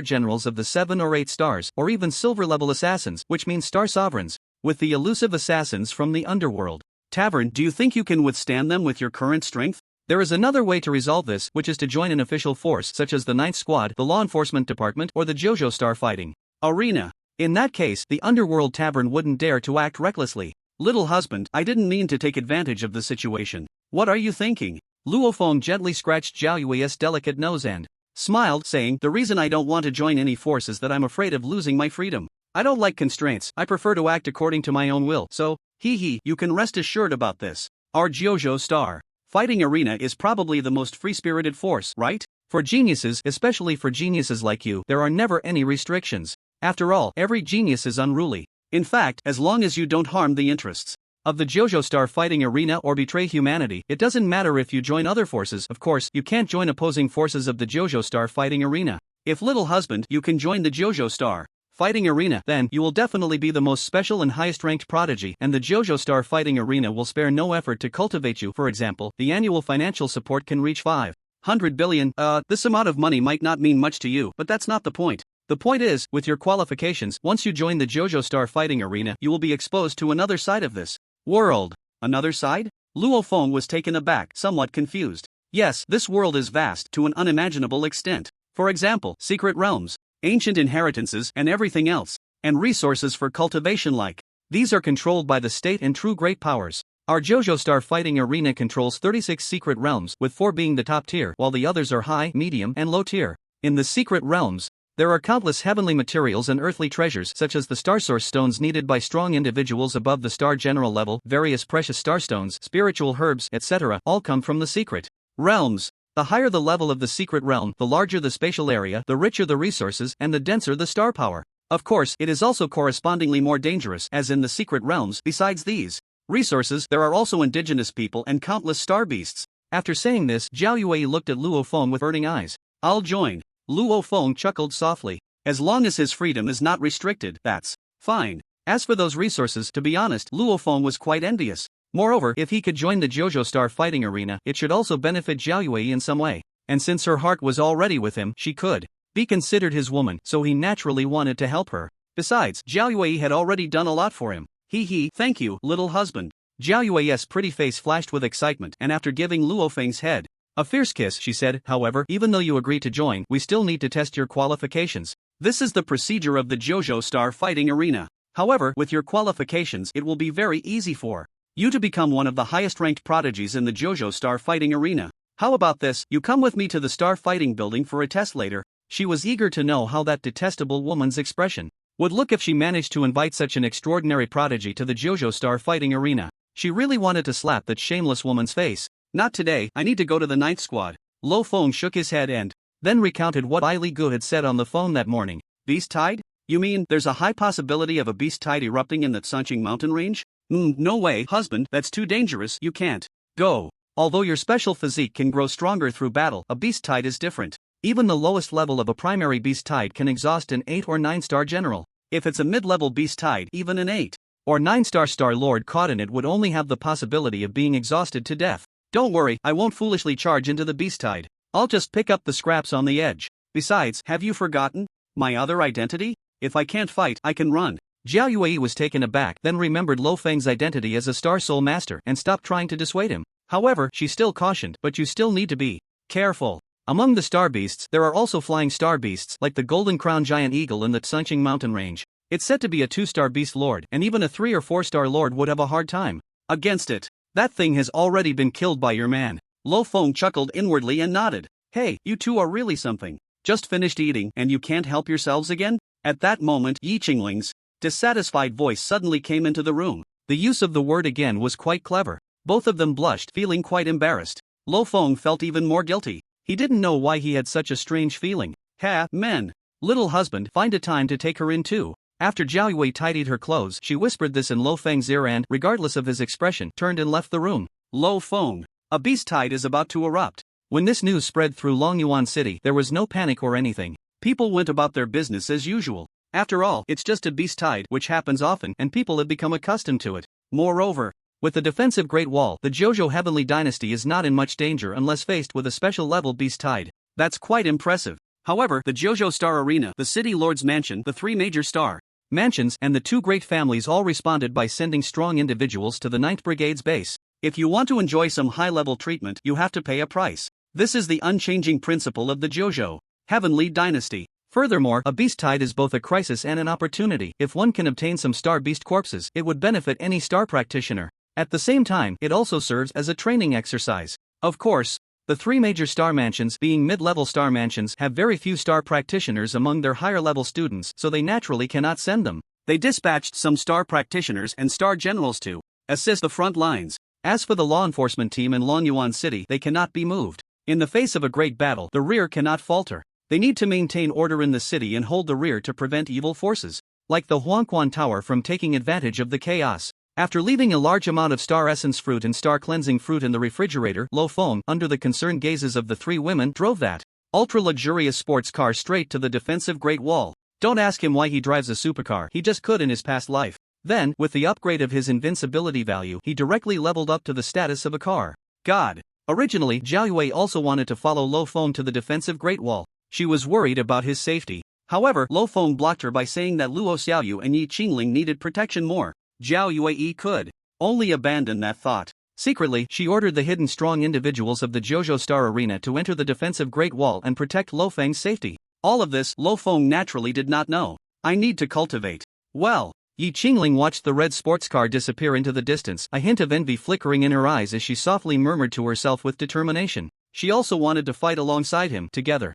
[SPEAKER 1] generals of the 7 or 8 stars, or even silver-level assassins, which means star sovereigns, with the elusive assassins from the Underworld Tavern. Do you think you can withstand them with your current strength? There is another way to resolve this, which is to join an official force such as the 9th Squad, the Law Enforcement Department, or the JoJo Star Fighting Arena. In that case, the Underworld Tavern wouldn't dare to act recklessly. Little husband, I didn't mean to take advantage of the situation. What are you thinking? Luo Feng gently scratched Jiao Yue's delicate nose and smiled, saying, "The reason I don't want to join any force is that I'm afraid of losing my freedom. I don't like constraints, I prefer to act according to my own will, so, you can rest assured about this. Our JoJo Star Fighting Arena is probably the most free-spirited force, right? For geniuses, especially for geniuses like you, there are never any restrictions. After all, every genius is unruly. In fact, as long as you don't harm the interests of the JoJo Star Fighting Arena or betray humanity, it doesn't matter if you join other forces. Of course, you can't join opposing forces of the JoJo Star Fighting Arena. If little husband, you can join the JoJo Star Fighting Arena, then you will definitely be the most special and highest-ranked prodigy, and the JoJo Star Fighting Arena will spare no effort to cultivate you. For example, the annual financial support can reach 500 billion. This amount of money might not mean much to you, but that's not the point. The point is, with your qualifications, once you join the JoJo Star Fighting Arena, you will be exposed to another side of this world. Another side? Luo Feng was taken aback, somewhat confused. Yes, this world is vast, to an unimaginable extent. For example, secret realms, ancient inheritances, and everything else. And resources for cultivation like these are controlled by the state and true great powers. Our JoJo Star Fighting Arena controls 36 secret realms, with 4 being the top tier, while the others are high, medium, and low tier. In the secret realms, there are countless heavenly materials and earthly treasures such as the star source stones needed by strong individuals above the star general level, various precious starstones, spiritual herbs, etc. all come from the secret realms. The higher the level of the secret realm, the larger the spatial area, the richer the resources, and the denser the star power. Of course, it is also correspondingly more dangerous, as in the secret realms. Besides these resources, there are also indigenous people and countless star beasts. After saying this, Zhao Yue looked at Luo Feng with burning eyes. I'll join. Luo Feng chuckled softly. As long as his freedom is not restricted, that's fine. As for those resources, to be honest, Luo Feng was quite envious. Moreover, if he could join the JoJo Star fighting arena, it should also benefit Zhao Yue in some way. And since her heart was already with him, she could be considered his woman, so he naturally wanted to help her. Besides, Zhao Yue had already done a lot for him. Thank you, little husband. Zhao Yue's pretty face flashed with excitement, and after giving Luo Feng's head a fierce kiss, she said, however, even though you agree to join, we still need to test your qualifications. This is the procedure of the JoJo Star fighting arena. However, with your qualifications, it will be very easy for you to become one of the highest-ranked prodigies in the JoJo Star fighting arena. How about this, you come with me to the Star Fighting building for a test later? She was eager to know how that detestable woman's expression would look if she managed to invite such an extraordinary prodigy to the JoJo Star fighting arena. She really wanted to slap that shameless woman's face. Not today, I need to go to the ninth squad. Lo Feng shook his head and then recounted what Ai Li Gu had said on the phone that morning. Beast tide? You mean, there's a high possibility of a beast tide erupting in the Sanqing mountain range? No way, husband, that's too dangerous, you can't go. Although your special physique can grow stronger through battle, a beast tide is different. Even the lowest level of a primary beast tide can exhaust an 8 or 9 star general. If it's a mid-level beast tide, even an 8 or 9 star lord caught in it would only have the possibility of being exhausted to death. Don't worry, I won't foolishly charge into the beast tide. I'll just pick up the scraps on the edge. Besides, have you forgotten my other identity? If I can't fight, I can run. Zhao Yue was taken aback, then remembered Lo Feng's identity as a Star Soul Master and stopped trying to dissuade him. However, she still cautioned, but you still need to be careful. Among the star beasts, there are also flying star beasts like the Golden Crown Giant Eagle in the Sanqing mountain range. It's said to be a 2-star beast lord, and even a 3 or 4-star lord would have a hard time against it. That thing has already been killed by your man. Lo Feng chuckled inwardly and nodded. Hey, you two are really something. Just finished eating and you can't help yourselves again? At that moment, Yi Qingling's dissatisfied voice suddenly came into the room. The use of the word again was quite clever. Both of them blushed, feeling quite embarrassed. Lo Feng felt even more guilty. He didn't know why he had such a strange feeling. Ha, men. Little husband, find a time to take her in too. After Zhao Yue tidied her clothes, she whispered this in Lo Feng's ear and, regardless of his expression, turned and left the room. Lo Feng. A beast tide is about to erupt. When this news spread through Longyuan City, there was no panic or anything. People went about their business as usual. After all, it's just a beast tide, which happens often, and people have become accustomed to it. Moreover, with the defensive Great Wall, the JoJo Heavenly Dynasty is not in much danger unless faced with a special level beast tide. That's quite impressive. However, the JoJo Star Arena, the City Lord's Mansion, the 3 major star mansions, and the 2 great families all responded by sending strong individuals to the 9th Brigade's base. If you want to enjoy some high-level treatment, you have to pay a price. This is the unchanging principle of the JoJo Heavenly Dynasty. Furthermore, a beast tide is both a crisis and an opportunity. If one can obtain some star beast corpses, it would benefit any star practitioner. At the same time, it also serves as a training exercise. Of course, the 3 major star mansions, being mid-level star mansions, have very few star practitioners among their higher-level students, so they naturally cannot send them. They dispatched some star practitioners and star generals to assist the front lines. As for the law enforcement team in Longyuan City, they cannot be moved. In the face of a great battle, the rear cannot falter. They need to maintain order in the city and hold the rear to prevent evil forces, like the Huangquan Tower, from taking advantage of the chaos. After leaving a large amount of star essence fruit and star cleansing fruit in the refrigerator, Lo Feng, under the concerned gazes of the 3 women, drove that ultra-luxurious sports car straight to the defensive Great Wall. Don't ask him why he drives a supercar, he just could in his past life. Then, with the upgrade of his invincibility value, he directly leveled up to the status of a car god. Originally, Zhao Yue also wanted to follow Lo Feng to the defensive Great Wall. She was worried about his safety. However, Lo Feng blocked her by saying that Luo Xiaoyu and Yi Qingling needed protection more. Zhao Yue could only abandon that thought. Secretly, she ordered the hidden strong individuals of the JoJo Star Arena to enter the defensive Great Wall and protect Lo Feng's safety. All of this, Lo Feng naturally did not know. I need to cultivate. Well, Yi Qingling watched the red sports car disappear into the distance, a hint of envy flickering in her eyes as she softly murmured to herself with determination. She also wanted to fight alongside him, together.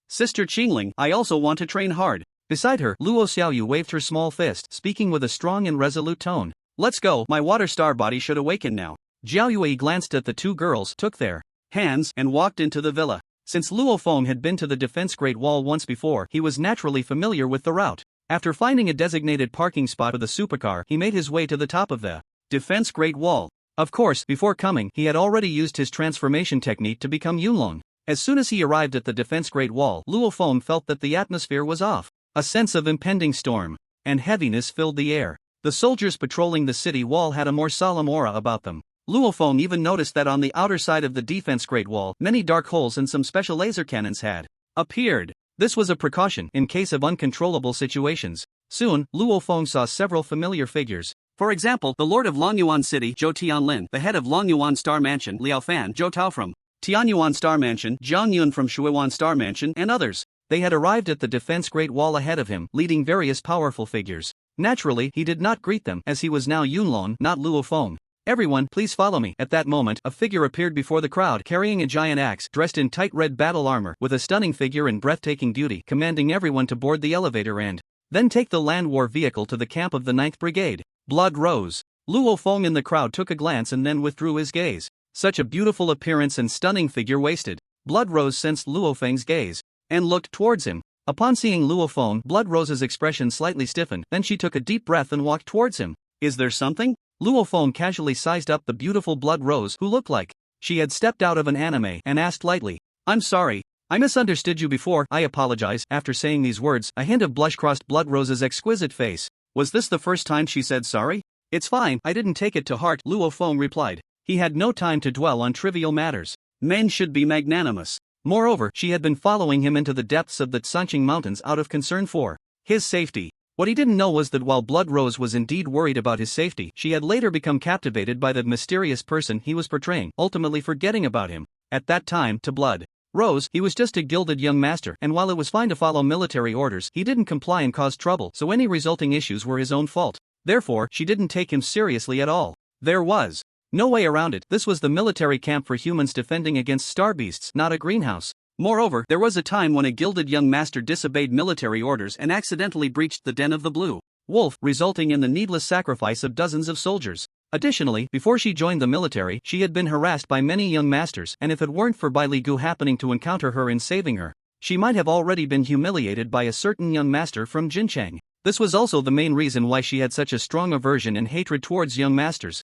[SPEAKER 1] Sister Qingling, I also want to train hard. Beside her, Luo Xiaoyu waved her small fist, speaking with a strong and resolute tone. Let's go, my water star body should awaken now. Zhao Yue glanced at the 2 girls, took their hands, and walked into the villa. Since Luo Feng had been to the defense Great Wall once before, he was naturally familiar with the route. After finding a designated parking spot with a supercar, he made his way to the top of the defense Great Wall. Of course, before coming, he had already used his transformation technique to become Yunlong. As soon as he arrived at the defense Great Wall, Luo Feng felt that the atmosphere was off. A sense of impending storm and heaviness filled the air. The soldiers patrolling the city wall had a more solemn aura about them. Luo Feng even noticed that on the outer side of the defense Great Wall, many dark holes and some special laser cannons had appeared. This was a precaution in case of uncontrollable situations. Soon, Luo Feng saw several familiar figures. For example, the Lord of Longyuan City, Zhou Tianlin, the head of Longyuan Star Mansion, Liao Fan, Zhou Tao from Tianyuan Star Mansion, Zhang Yun from Shuiwan Star Mansion, and others. They had arrived at the defense Great Wall ahead of him, leading various powerful figures. Naturally, he did not greet them, as he was now Yunlong, not Luo Feng. Everyone, please follow me. At that moment, a figure appeared before the crowd carrying a giant axe, dressed in tight red battle armor, with a stunning figure and breathtaking beauty, commanding everyone to board the elevator and then take the land war vehicle to the camp of the 9th Brigade. Blood rose. Luo Feng in the crowd took a glance and then withdrew his gaze. Such a beautiful appearance and stunning figure wasted. Blood Rose sensed Luo Feng's gaze and looked towards him. Upon seeing Luo Feng, Blood Rose's expression slightly stiffened, then she took a deep breath and walked towards him. Is there something? Luo Feng casually sized up the beautiful Blood Rose, who looked like she had stepped out of an anime, and asked lightly, I'm sorry, I misunderstood you before. I apologize. After saying these words, a hint of blush crossed Blood Rose's exquisite face. Was this the first time she said sorry? It's fine, I didn't take it to heart, Luo Feng replied. He had no time to dwell on trivial matters. Men should be magnanimous. Moreover, she had been following him into the depths of the Tsanqing Mountains out of concern for his safety. What he didn't know was that while Blood Rose was indeed worried about his safety, she had later become captivated by the mysterious person he was portraying, ultimately forgetting about him. At that time, to Blood Rose, he was just a gilded young master, and while it was fine to follow military orders, he didn't comply and caused trouble, so any resulting issues were his own fault. Therefore, she didn't take him seriously at all. There was no way around it. This was the military camp for humans defending against star beasts, not a greenhouse. Moreover, there was a time when a gilded young master disobeyed military orders and accidentally breached the den of the Blue Wolf, resulting in the needless sacrifice of dozens of soldiers. Additionally, before she joined the military, she had been harassed by many young masters, and if it weren't for Bai Li Gu happening to encounter her and saving her, she might have already been humiliated by a certain young master from Jincheng. This was also the main reason why she had such a strong aversion and hatred towards young masters.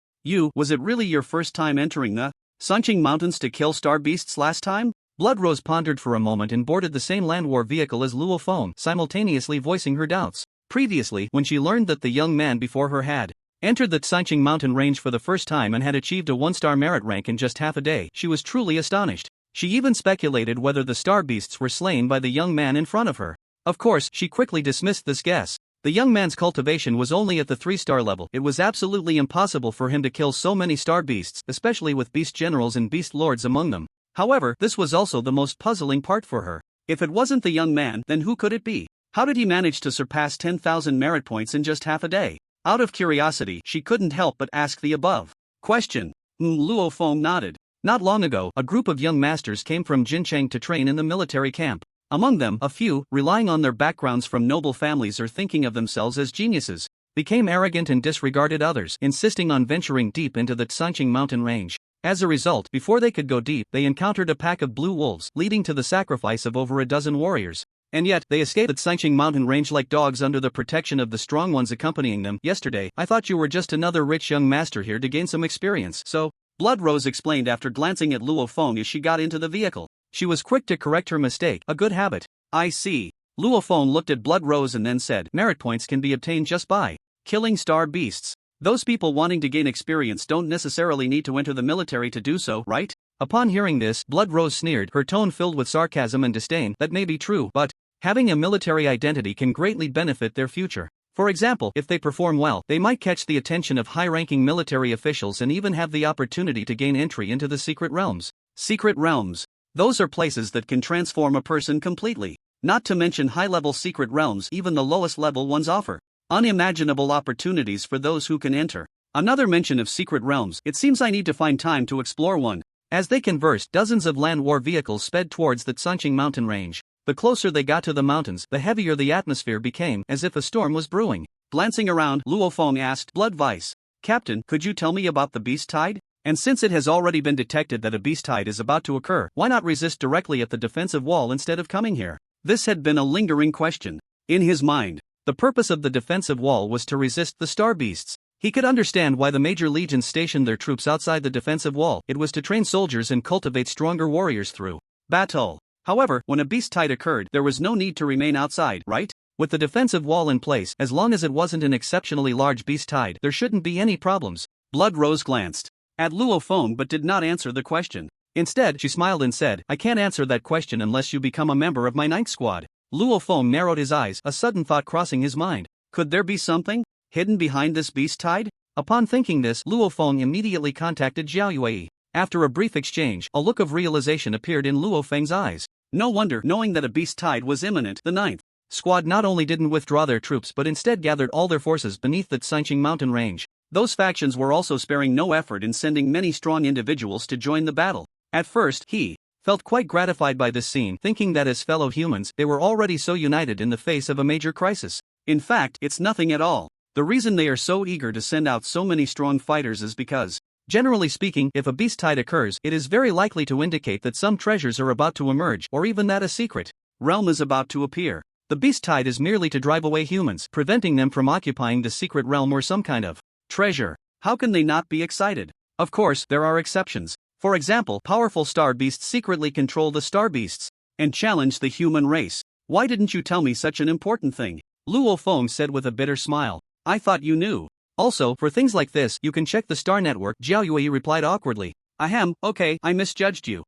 [SPEAKER 1] Was it really your first time entering the Tsanqing Mountains to kill star beasts last time? Blood Rose pondered for a moment and boarded the same land war vehicle as Luo Feng, simultaneously voicing her doubts. Previously, when she learned that the young man before her had entered the Tsanqing mountain range for the first time and had achieved a 1-star merit rank in just half a day, she was truly astonished. She even speculated whether the star beasts were slain by the young man in front of her. Of course, she quickly dismissed this guess. The young man's cultivation was only at the 3-star level. It was absolutely impossible for him to kill so many star beasts, especially with beast generals and beast lords among them. However, this was also the most puzzling part for her. If it wasn't the young man, then who could it be? How did he manage to surpass 10,000 merit points in just half a day? Out of curiosity, she couldn't help but ask the above question. Luo Feng nodded. Not long ago, a group of young masters came from Jincheng to train in the military camp. Among them, a few, relying on their backgrounds from noble families or thinking of themselves as geniuses, became arrogant and disregarded others, insisting on venturing deep into the Tsanqing mountain range. As a result, before they could go deep, they encountered a pack of blue wolves, leading to the sacrifice of over a dozen warriors. And yet, they escaped the Tsanqing mountain range like dogs under the protection of the strong ones accompanying them. Yesterday, I thought you were just another rich young master here to gain some experience, so Blood Rose explained after glancing at Luo Feng as she got into the vehicle. She was quick to correct her mistake, a good habit. I see. Luo Feng looked at Blood Rose and then said, merit points can be obtained just by killing star beasts. Those people wanting to gain experience don't necessarily need to enter the military to do so, right? Upon hearing this, Blood Rose sneered, her tone filled with sarcasm and disdain. That may be true, but having a military identity can greatly benefit their future. For example, if they perform well, they might catch the attention of high-ranking military officials and even have the opportunity to gain entry into the secret realms. Secret realms. Those are places that can transform a person completely. Not to mention high-level secret realms, even the lowest level ones offer unimaginable opportunities for those who can enter. Another mention of secret realms, it seems I need to find time to explore one. As they conversed, dozens of land war vehicles sped towards the Tsanqing mountain range. The closer they got to the mountains, the heavier the atmosphere became, as if a storm was brewing. Glancing around, Luo Feng asked, Blood Vice, Captain, could you tell me about the beast tide? And since it has already been detected that a beast tide is about to occur, why not resist directly at the defensive wall instead of coming here? This had been a lingering question in his mind. The purpose of the defensive wall was to resist the star beasts. He could understand why the major legions stationed their troops outside the defensive wall. It was to train soldiers and cultivate stronger warriors through battle. However, when a beast tide occurred, there was no need to remain outside, right? With the defensive wall in place, as long as it wasn't an exceptionally large beast tide, there shouldn't be any problems. Blood Rose glanced at Luo Feng but did not answer the question. Instead, she smiled and said, I can't answer that question unless you become a member of my ninth squad. Luo Feng narrowed his eyes, a sudden thought crossing his mind. Could there be something hidden behind this beast tide? Upon thinking this, Luo Feng immediately contacted Zhao Yue. After a brief exchange, a look of realization appeared in Luo Feng's eyes. No wonder, knowing that a beast tide was imminent, the ninth squad not only didn't withdraw their troops but instead gathered all their forces beneath the Sanqing mountain range. Those factions were also sparing no effort in sending many strong individuals to join the battle. At first, he felt quite gratified by this scene, thinking that as fellow humans, they were already so united in the face of a major crisis. In fact, it's nothing at all. The reason they are so eager to send out so many strong fighters is because, generally speaking, if a beast tide occurs, it is very likely to indicate that some treasures are about to emerge, or even that a secret realm is about to appear. The beast tide is merely to drive away humans, preventing them from occupying the secret realm or some kind of treasure. How can they not be excited? Of course, there are exceptions. For example, powerful star beasts secretly control the star beasts and challenge the human race. Why didn't you tell me such an important thing? Luo Feng said with a bitter smile. I thought you knew. Also, for things like this, you can check the star network, Zhao Yue replied awkwardly. Ahem, okay, I misjudged you.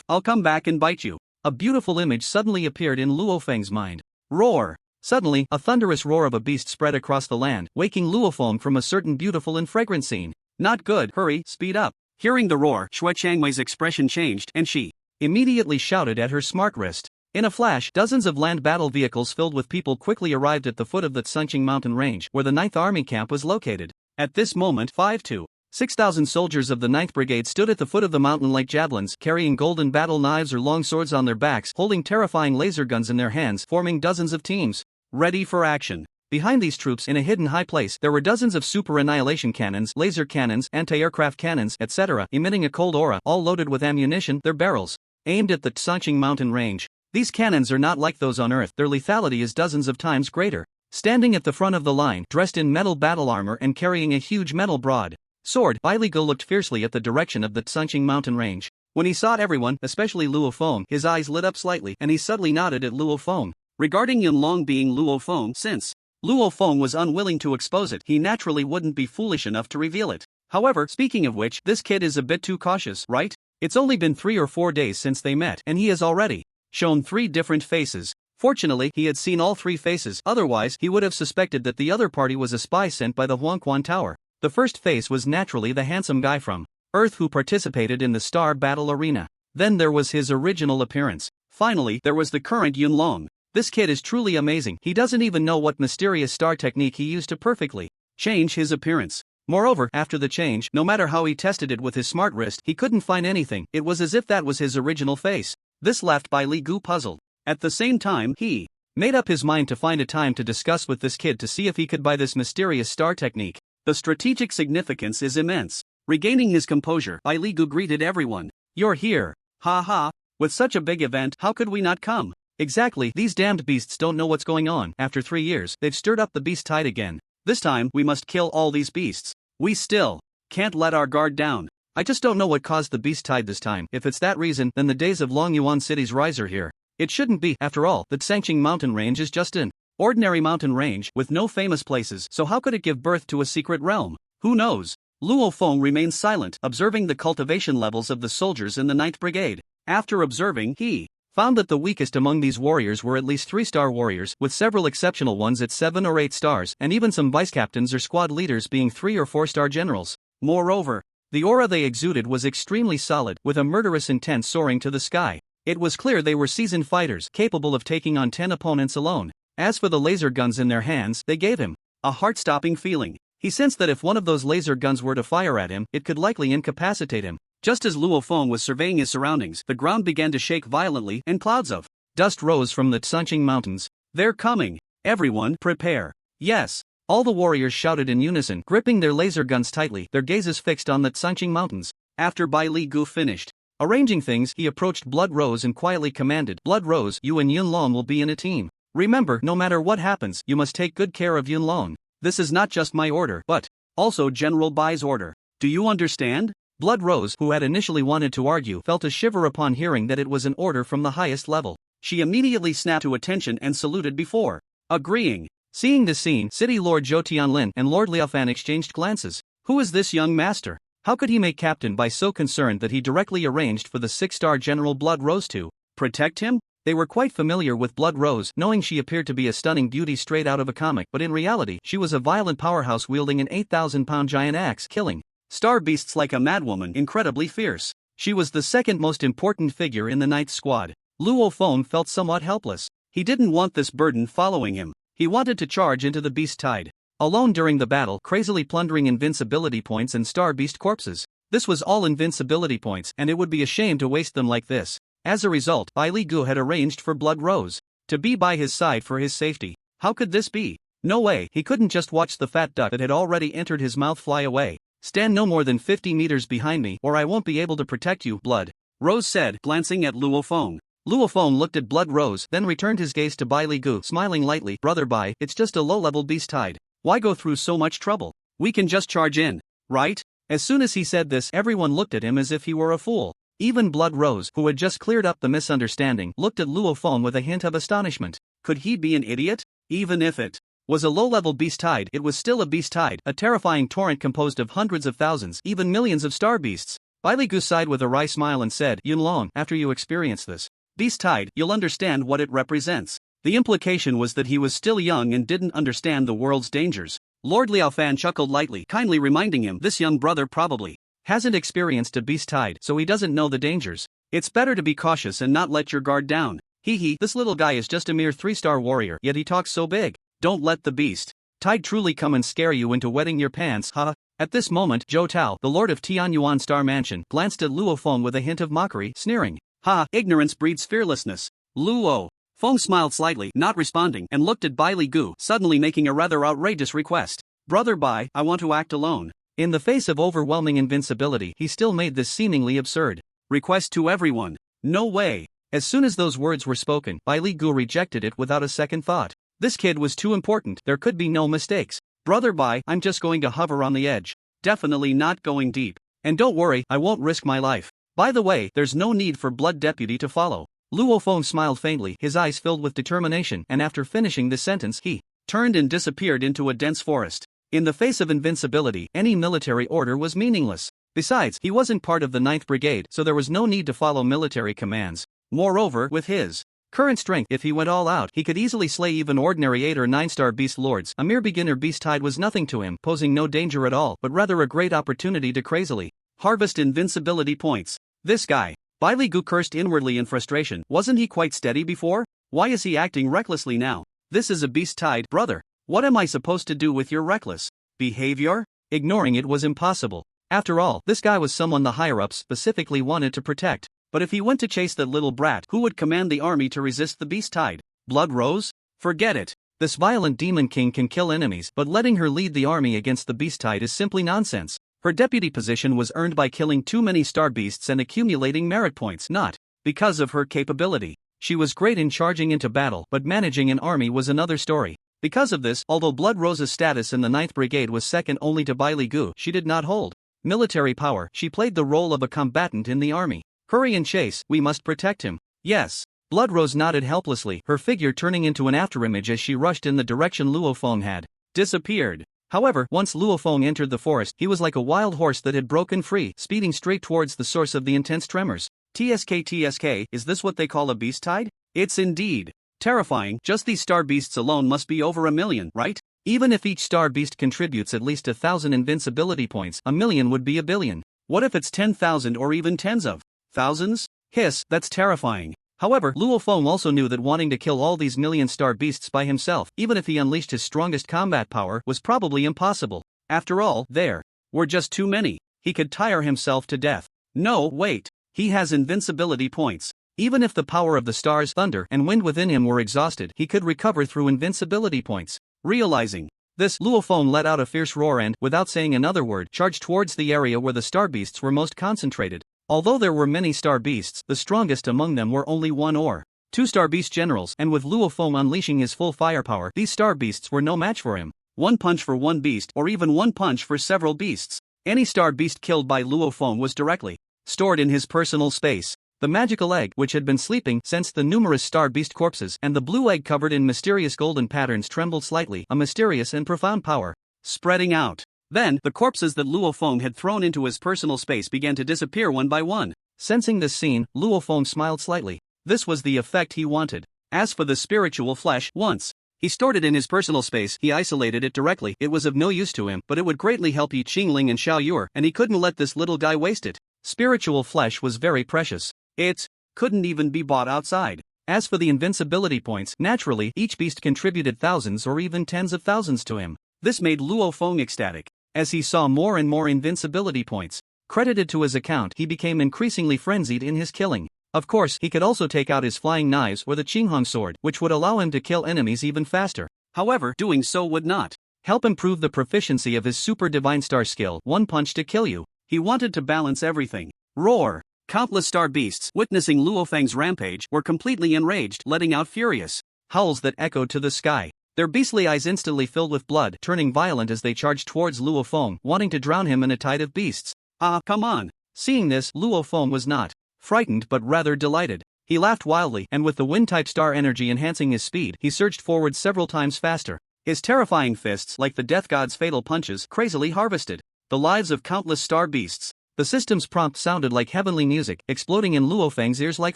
[SPEAKER 1] I'll come back and bite you. A beautiful image suddenly appeared in Luo Feng's mind. Roar! Suddenly, a thunderous roar of a beast spread across the land, waking Luo Feng from a certain beautiful and fragrant scene. Not good, hurry, speed up. Hearing the roar, Xue Changwei's expression changed and she immediately shouted at her smart wrist. In a flash, dozens of land battle vehicles filled with people quickly arrived at the foot of the Sanqing mountain range, where the 9th Army camp was located. At this moment, 5 to 6,000 soldiers of the 9th Brigade stood at the foot of the mountain like javelins, carrying golden battle knives or long swords on their backs, holding terrifying laser guns in their hands, forming dozens of teams, ready for action. Behind these troops, in a hidden high place, there were dozens of super annihilation cannons, laser cannons, anti-aircraft cannons, etc., emitting a cold aura, all loaded with ammunition, their barrels aimed at the Sanqing mountain range. These cannons are not like those on Earth, their lethality is dozens of times greater. Standing at the front of the line, dressed in metal battle armor and carrying a huge metal broad sword, Bai Li Gu looked fiercely at the direction of the Sanqing mountain range. When he saw everyone, especially Luo Feng, his eyes lit up slightly and he suddenly nodded at Luo Feng. Regarding Yunlong being Luo Feng, since Luo Feng was unwilling to expose it, he naturally wouldn't be foolish enough to reveal it. However, speaking of which, this kid is a bit too cautious, right? It's only been 3 or 4 days since they met, and he has already shown 3 different faces. Fortunately, he had seen all 3 faces, otherwise he would have suspected that the other party was a spy sent by the Huangquan Tower. The first face was naturally the handsome guy from Earth who participated in the Star Battle Arena. Then there was his original appearance. Finally, there was the current Yunlong. This kid is truly amazing, he doesn't even know what mysterious star technique he used to perfectly change his appearance. Moreover, after the change, no matter how he tested it with his smart wrist, he couldn't find anything, it was as if that was his original face. This left Bai Li Gu puzzled. At the same time, he made up his mind to find a time to discuss with this kid to see if he could buy this mysterious star technique. The strategic significance is immense. Regaining his composure, Bai Li Gu greeted everyone. You're here. Ha ha. With such a big event, how could we not come? Exactly, these damned beasts don't know what's going on. After 3 years, they've stirred up the beast tide again. This time, we must kill all these beasts. We still can't let our guard down. I just don't know what caused the beast tide this time. If it's that reason, then the days of Long Yuan City's rise are here. It shouldn't be. After all, the Sanqing mountain range is just an ordinary mountain range with no famous places, so how could it give birth to a secret realm? Who knows? Luo Feng remained silent, observing the cultivation levels of the soldiers in the 9th Brigade. After observing, he found that the weakest among these warriors were at least 3-star warriors, with several exceptional ones at 7 or 8 stars, and even some vice-captains or squad leaders being 3 or 4-star generals. Moreover, the aura they exuded was extremely solid, with a murderous intent soaring to the sky. It was clear they were seasoned fighters, capable of taking on 10 opponents alone. As for the laser guns in their hands, they gave him a heart-stopping feeling. He sensed that if one of those laser guns were to fire at him, it could likely incapacitate him. Just as Luo Feng was surveying his surroundings, the ground began to shake violently, and clouds of dust rose from the Sanqing mountains. They're coming. Everyone, prepare. Yes. All the warriors shouted in unison, gripping their laser guns tightly, their gazes fixed on the Sanqing mountains. After Bai Li Gu finished arranging things, he approached Blood Rose and quietly commanded, Blood Rose, you and Yunlong will be in a team. Remember, no matter what happens, you must take good care of Yunlong. This is not just my order, but Also General Bai's order. Do you understand? Blood Rose, who had initially wanted to argue, felt a shiver upon hearing that it was an order from the highest level. She immediately snapped to attention and saluted before agreeing. Seeing this scene, City Lord Zhou Tianlin and Lord Liaofan exchanged glances. Who is this young master? How could he make Captain Bai so concerned that he directly arranged for the 6-star General Blood Rose to protect him? They were quite familiar with Blood Rose, knowing she appeared to be a stunning beauty straight out of a comic, but in reality, she was a violent powerhouse wielding an 8,000-pound giant axe, killing star beasts like a madwoman, incredibly fierce. She was the second most important figure in the Ninth Squad. Luo Feng felt somewhat helpless. He didn't want this burden following him. He wanted to charge into the beast tide alone during the battle, crazily plundering invincibility points and star beast corpses. This was all invincibility points, and it would be a shame to waste them like this. As a result, Bai Li Gu had arranged for Blood Rose to be by his side for his safety. How could this be? No way, he couldn't just watch the fat duck that had already entered his mouth fly away. Stand no more than 50 meters behind me, or I won't be able to protect you, Blood Rose said, glancing at Luo Feng. Luo Feng looked at Blood Rose, then returned his gaze to Bai Li Gu, smiling lightly. Brother Bai, it's just a low-level beast tide. Why go through so much trouble? We can just charge in, right? As soon as he said this, everyone looked at him as if he were a fool. Even Blood Rose, who had just cleared up the misunderstanding, looked at Luo Feng with a hint of astonishment. Could he be an idiot? Even if it was a low-level beast tide, it was still a beast tide, a terrifying torrent composed of hundreds of thousands, even millions of star beasts. Bai Li Gu sighed with a wry smile and said, Yunlong, after you experience this beast tide, you'll understand what it represents. The implication was that he was still young and didn't understand the world's dangers. Lord Liaofan chuckled lightly, kindly reminding him this young brother probably hasn't experienced a beast tide, so he doesn't know the dangers. It's better to be cautious and not let your guard down. Hee, this little guy is just a mere 3-star warrior, yet he talks so big. Don't let the beast tide truly come and scare you into wetting your pants, huh? At this moment, Zhou Tao, the lord of Tianyuan Star Mansion, glanced at Luo Feng with a hint of mockery, sneering. Ha, ignorance breeds fearlessness. Luo Feng smiled slightly, not responding, and looked at Bai Li Gu, suddenly making a rather outrageous request. Brother Bai, I want to act alone. In the face of overwhelming invincibility, he still made this seemingly absurd request to everyone. No way. As soon as those words were spoken, Bai Li Gu rejected it without a second thought. This kid was too important, there could be no mistakes. Brother Bai, I'm just going to hover on the edge. Definitely not going deep. And don't worry, I won't risk my life. By the way, there's no need for Blood Deputy to follow. Luo Feng smiled faintly, his eyes filled with determination, and after finishing this sentence, he turned and disappeared into a dense forest. In the face of invincibility, any military order was meaningless. Besides, he wasn't part of the 9th Brigade, so there was no need to follow military commands. Moreover, with his current strength, if he went all out, he could easily slay even ordinary 8 or 9-star beast lords. A mere beginner beast tide was nothing to him, posing no danger at all, but rather a great opportunity to crazily harvest invincibility points. This guy. Bai Li Gu cursed inwardly in frustration. Wasn't he quite steady before? Why is he acting recklessly now? This is a beast tide, brother. What am I supposed to do with your reckless behavior? Ignoring it was impossible. After all, this guy was someone the higher-ups specifically wanted to protect. But if he went to chase that little brat, who would command the army to resist the beast tide? Blood Rose? Forget it. This violent demon king can kill enemies, but letting her lead the army against the beast tide is simply nonsense. Her deputy position was earned by killing too many star beasts and accumulating merit points, not because of her capability. She was great in charging into battle, but managing an army was another story. Because of this, although Blood Rose's status in the 9th Brigade was second only to Bai Li Gu, she did not hold military power. She played the role of a combatant in the army. Hurry and chase, we must protect him. Yes. Blood Rose nodded helplessly, her figure turning into an afterimage as she rushed in the direction Luo Feng had disappeared. However, once Luo Feng entered the forest, he was like a wild horse that had broken free, speeding straight towards the source of the intense tremors. TSK, is this what they call a beast tide? It's indeed terrifying. Just these star beasts alone must be over 1 million, right? Even if each star beast contributes at least 1,000 invincibility points, 1 million would be 1 billion. What if it's 10,000 or even tens of thousands? Hiss, that's terrifying. However, Luo Feng also knew that wanting to kill all these million star beasts by himself, even if he unleashed his strongest combat power, was probably impossible. After all, there were just too many. He could tire himself to death. No, wait. He has invincibility points. Even if the power of the stars, thunder, and wind within him were exhausted, he could recover through invincibility points. Realizing this, Luo Feng let out a fierce roar and, without saying another word, charged towards the area where the star beasts were most concentrated. Although there were many star beasts, the strongest among them were only 1 or 2 star beast generals, and with Luo Feng unleashing his full firepower, these star beasts were no match for him. one punch for one beast or even one punch for several beasts. Any star beast killed by Luo Feng was directly stored in his personal space. The magical egg, which had been sleeping, sensed the numerous star beast corpses, and the blue egg covered in mysterious golden patterns trembled slightly, a mysterious and profound power spreading out. Then, the corpses that Luo Feng had thrown into his personal space began to disappear one by one. Sensing this scene, Luo Feng smiled slightly. This was the effect he wanted. As for the spiritual flesh, once he stored it in his personal space, he isolated it directly. It was of no use to him, but it would greatly help Yi Qingling and Xiao Yue, and he couldn't let this little guy waste it. Spiritual flesh was very precious. It couldn't even be bought outside. As for the invincibility points, naturally, each beast contributed thousands or even tens of thousands to him. This made Luo Feng ecstatic. As he saw more and more invincibility points credited to his account, he became increasingly frenzied in his killing. Of course, he could also take out his flying knives or the Qinghong sword, which would allow him to kill enemies even faster. However, doing so would not help improve the proficiency of his super divine star skill, one punch to kill you. He wanted to balance everything. Roar! Countless star beasts, witnessing Luo Feng's rampage, were completely enraged, letting out furious howls that echoed to the sky. Their beastly eyes instantly filled with blood, turning violent as they charged towards Luo Feng, wanting to drown him in a tide of beasts. Ah, come on! Seeing this, Luo Feng was not frightened but rather delighted. He laughed wildly, and with the wind-type star energy enhancing his speed, he surged forward several times faster. His terrifying fists, like the death god's fatal punches, crazily harvested the lives of countless star beasts. The system's prompt sounded like heavenly music, exploding in Luo Feng's ears like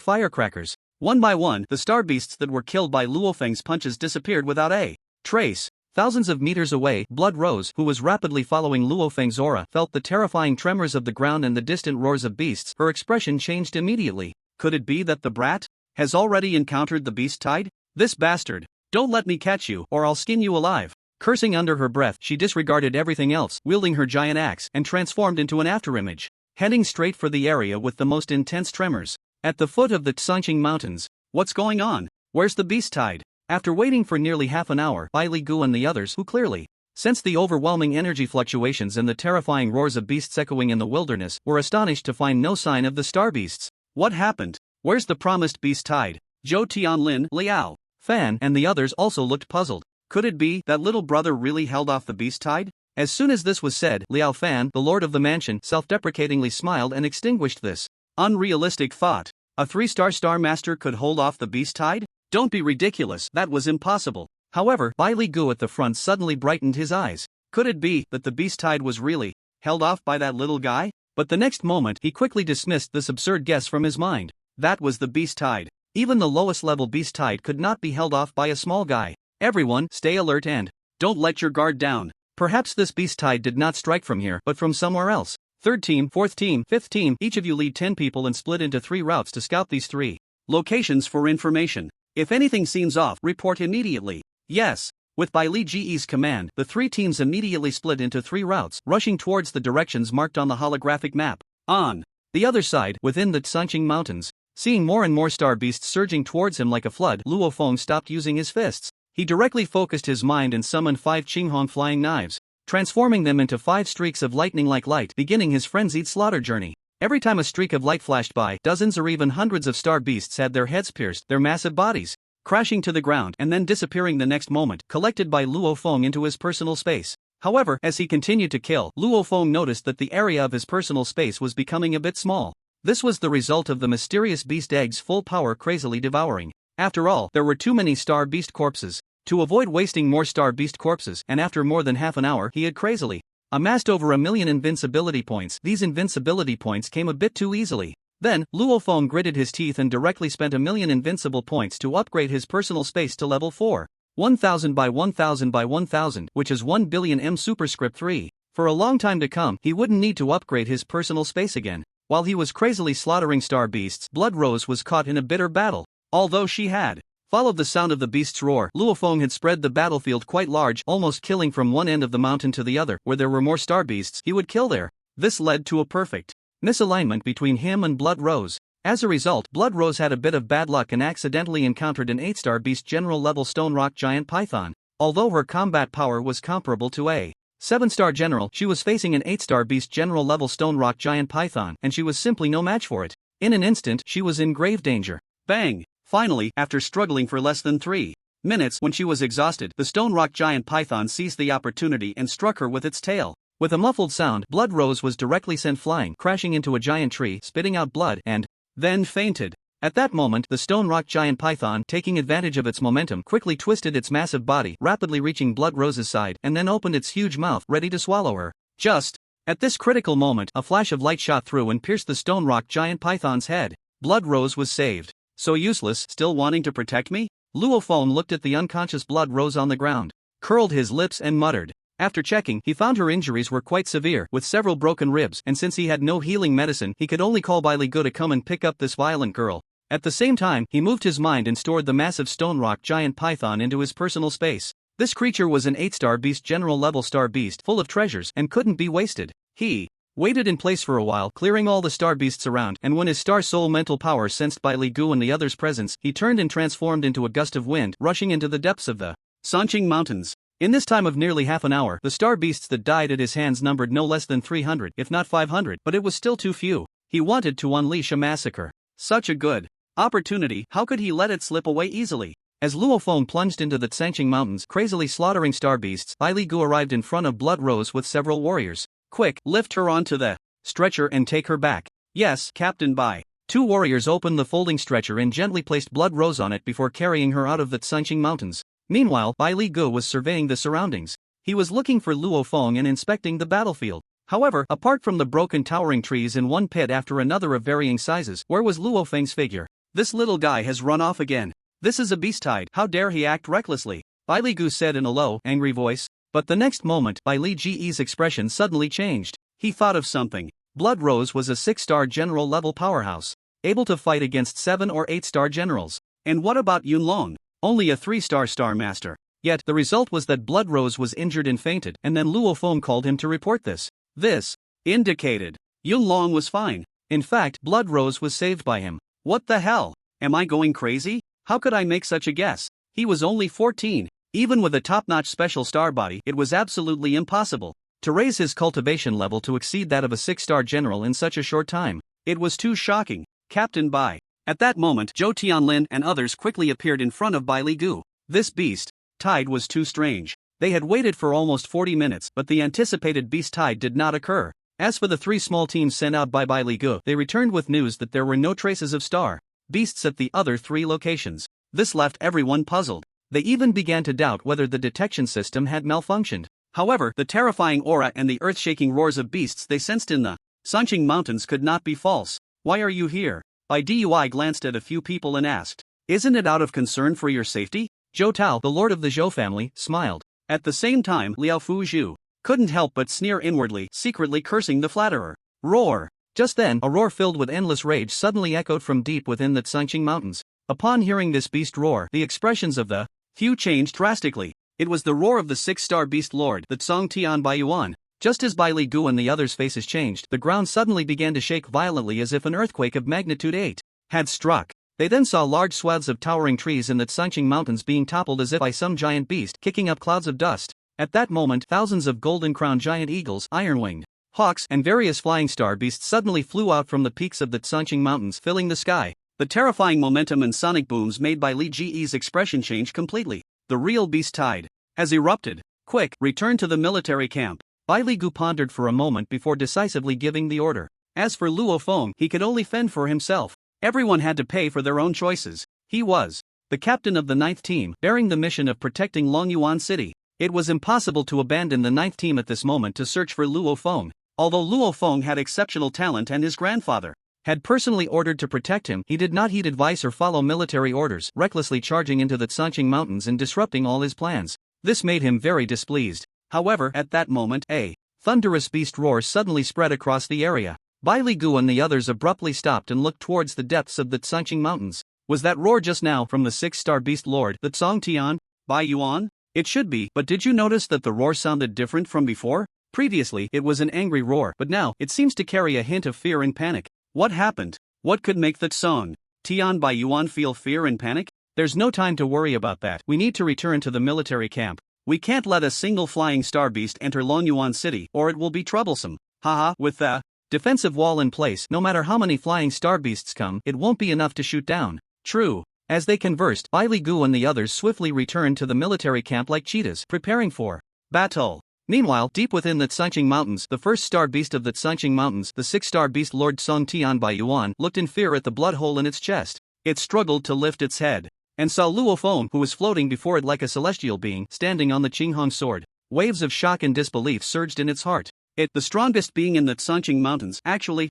[SPEAKER 1] firecrackers. One by one, the star beasts that were killed by Luo Feng's punches disappeared without a trace. Thousands of meters away, Blood Rose, who was rapidly following Luo Feng's aura, felt the terrifying tremors of the ground and the distant roars of beasts. Her expression changed immediately. Could it be that the brat has already encountered the beast tide? This bastard! Don't let me catch you, or I'll skin you alive. Cursing under her breath, she disregarded everything else, wielding her giant axe, and transformed into an afterimage, heading straight for the area with the most intense tremors. At the foot of the Tsanqing Mountains. What's going on? Where's the beast tide? After waiting for nearly half an hour, Bai Li Gu and the others, who clearly sensed the overwhelming energy fluctuations and the terrifying roars of beasts echoing in the wilderness, were astonished to find no sign of the star beasts. What happened? Where's the promised beast tide? Zhou Tianlin, Liao Fan, and the others also looked puzzled. Could it be that little brother really held off the beast tide? As soon as this was said, Liao Fan, the lord of the mansion, self-deprecatingly smiled and extinguished this unrealistic thought. A 3-star Star Master could hold off the beast tide? Don't be ridiculous, that was impossible. However, Bai Li Gu at the front suddenly brightened his eyes. Could it be that the beast tide was really held off by that little guy? But the next moment, he quickly dismissed this absurd guess from his mind. That was the beast tide. Even the lowest level beast tide could not be held off by a small guy. Everyone, stay alert and don't let your guard down. Perhaps this beast tide did not strike from here, but from somewhere else. Third team, fourth team, fifth team, each of you lead 10 people and split into 3 routes to scout these 3 locations for information. If anything seems off, report immediately. Yes. With Bai Li Ge's command, the 3 teams immediately split into 3 routes, rushing towards the directions marked on the holographic map. On the other side, within the Tsanqing Mountains, seeing more and more star beasts surging towards him like a flood, Luo Feng stopped using his fists. He directly focused his mind and summoned 5 Qinghong flying knives, transforming them into 5 streaks of lightning like light, beginning his frenzied slaughter journey. Every time a streak of light flashed by, dozens or even hundreds of star beasts had their heads pierced, their massive bodies crashing to the ground and then disappearing the next moment, collected by Luo Feng into his personal space. However, as he continued to kill, Luo Feng noticed that the area of his personal space was becoming a bit small. This was the result of the mysterious beast egg's full power crazily devouring. After all, there were too many star beast corpses to avoid wasting more star beast corpses, and after more than half an hour, he had crazily amassed over 1 million invincibility points. These invincibility points came a bit too easily. Then, Luo Feng gritted his teeth and directly spent 1 million invincible points to upgrade his personal space to level 4. 1000 by 1000 by 1000, which is 1 billion M superscript 3. For a long time to come, he wouldn't need to upgrade his personal space again. While he was crazily slaughtering star beasts, Blood Rose was caught in a bitter battle. Although she had followed the sound of the beast's roar, Luo Feng had spread the battlefield quite large, almost killing from one end of the mountain to the other. Where there were more star beasts, he would kill there. This led to a perfect misalignment between him and Blood Rose. As a result, Blood Rose had a bit of bad luck and accidentally encountered an 8-star beast general level stone rock giant python. Although her combat power was comparable to a 7-star general, she was facing an 8-star beast general level stone rock giant python, and she was simply no match for it. In an instant, she was in grave danger. Bang! Finally, after struggling for less than 3 minutes. When she was exhausted, the stone rock giant python seized the opportunity and struck her with its tail. With a muffled sound, Blood Rose was directly sent flying, crashing into a giant tree, spitting out blood, and then fainted. At that moment, the stone rock giant python, taking advantage of its momentum, quickly twisted its massive body, rapidly reaching Blood Rose's side, and then opened its huge mouth, ready to swallow her. Just at this critical moment, a flash of light shot through and pierced the stone rock giant python's head. Blood Rose was saved. So useless, still wanting to protect me? Luo Feng looked at the unconscious Blood Rose on the ground, curled his lips and muttered. After checking, he found her injuries were quite severe, with several broken ribs, and since he had no healing medicine, he could only call Bai Li Gu to come and pick up this violent girl. At the same time, he moved his mind and stored the massive stone rock giant python into his personal space. This creature was an 8-star beast, general level star beast, full of treasures, and couldn't be wasted. He waited in place for a while, clearing all the star beasts around, and when his star soul mental power sensed Bai Li Gu and the others' presence, he turned and transformed into a gust of wind, rushing into the depths of the Sanqing Mountains. In this time of nearly half an hour, the star beasts that died at his hands numbered no less than 300, if not 500, but it was still too few. He wanted to unleash a massacre. Such a good opportunity, how could he let it slip away easily? As Luo Feng plunged into the Sanqing Mountains, crazily slaughtering star beasts, Bai Li Gu arrived in front of Blood Rose with several warriors. Quick, lift her onto the stretcher and take her back. Yes, Captain Bai. 2 warriors opened the folding stretcher and gently placed Blood Rose on it before carrying her out of the Sanqing Mountains. Meanwhile, Bai Li Gu was surveying the surroundings. He was looking for Luo Feng and inspecting the battlefield. However, apart from the broken towering trees and one pit after another of varying sizes, where was Luo Feng's figure? This little guy has run off again. This is a beast-tide, how dare he act recklessly? Bai Li Gu said in a low, angry voice. But the next moment, Bai Li Ji's expression suddenly changed. He thought of something. Blood Rose was a 6-star general level powerhouse, able to fight against 7 or 8-star generals. And what about Yunlong? Only a 3-star star master. Yet, the result was that Blood Rose was injured and fainted, and then Luo Feng called him to report this. This indicated Yunlong was fine. In fact, Blood Rose was saved by him. What the hell? Am I going crazy? How could I make such a guess? He was only 14. Even with a top-notch special star body, it was absolutely impossible to raise his cultivation level to exceed that of a 6-star general in such a short time. It was too shocking. Captain Bai. At that moment, Zhou Tianlin and others quickly appeared in front of Bai Li Gu. This beast-tide was too strange. They had waited for almost 40 minutes, but the anticipated beast-tide did not occur. As for the 3 small teams sent out by Bai Li Gu, they returned with news that there were no traces of star beasts at the other 3 locations. This left everyone puzzled. They even began to doubt whether the detection system had malfunctioned. However, the terrifying aura and the earth-shaking roars of beasts they sensed in the Sanqing Mountains could not be false. Why are you here? Bai Dui glanced at a few people and asked, isn't it out of concern for your safety? Zhou Tao, the lord of the Zhou family, smiled. At the same time, Liao Fuzhu couldn't help but sneer inwardly, secretly cursing the flatterer. Roar! Just then, a roar filled with endless rage suddenly echoed from deep within the Sanqing Mountains. Upon hearing this beast roar, the expressions of the few changed drastically. It was the roar of the 6-star beast lord, the Tsong Tian Baiyuan. Just as Bai Li Gu and the others' faces changed, the ground suddenly began to shake violently as if an earthquake of magnitude 8 had struck. They then saw large swaths of towering trees in the Sanqing Mountains being toppled as if by some giant beast, kicking up clouds of dust. At that moment, thousands of golden-crowned giant eagles, iron-winged hawks, and various flying star beasts suddenly flew out from the peaks of the Sanqing Mountains, filling the sky. The terrifying momentum and sonic booms made by Li Ji's expression change completely. The real beast tide has erupted. Quick, return to the military camp. Bai Li Gu pondered for a moment before decisively giving the order. As for Luo Feng, he could only fend for himself. Everyone had to pay for their own choices. He was the captain of the 9th team, bearing the mission of protecting Longyuan City. It was impossible to abandon the 9th team at this moment to search for Luo Feng. Although Luo Feng had exceptional talent and his grandfather had personally ordered to protect him, he did not heed advice or follow military orders, recklessly charging into the Sanqing Mountains and disrupting all his plans. This made him very displeased. However, at that moment, a thunderous beast roar suddenly spread across the area. Bai Li Gu and the others abruptly stopped and looked towards the depths of the Sanqing Mountains. Was that roar just now from the 6-star beast lord, the Tsong Tian Baiyuan? It should be, but did you notice that the roar sounded different from before? Previously, it was an angry roar, but now, it seems to carry a hint of fear and panic. What happened? What could make the Tsong Tian Baiyuan feel fear and panic? There's no time to worry about that. We need to return to the military camp. We can't let a single flying star beast enter Longyuan City, or it will be troublesome. Haha, with the defensive wall in place, no matter how many flying star beasts come, it won't be enough to shoot down. True. As they conversed, Bai Li Gu and the others swiftly returned to the military camp like cheetahs, preparing for battle. Meanwhile, deep within the Tsunching Mountains, the first star beast of the Tsunching Mountains, the six-star beast Lord Song Tian Bai Yuan, looked in fear at the blood hole in its chest. It struggled to lift its head, and saw Luo Feng, who was floating before it like a celestial being, standing on the Qinghong sword. Waves of shock and disbelief surged in its heart. It, the strongest being in the Tsunching Mountains, actually,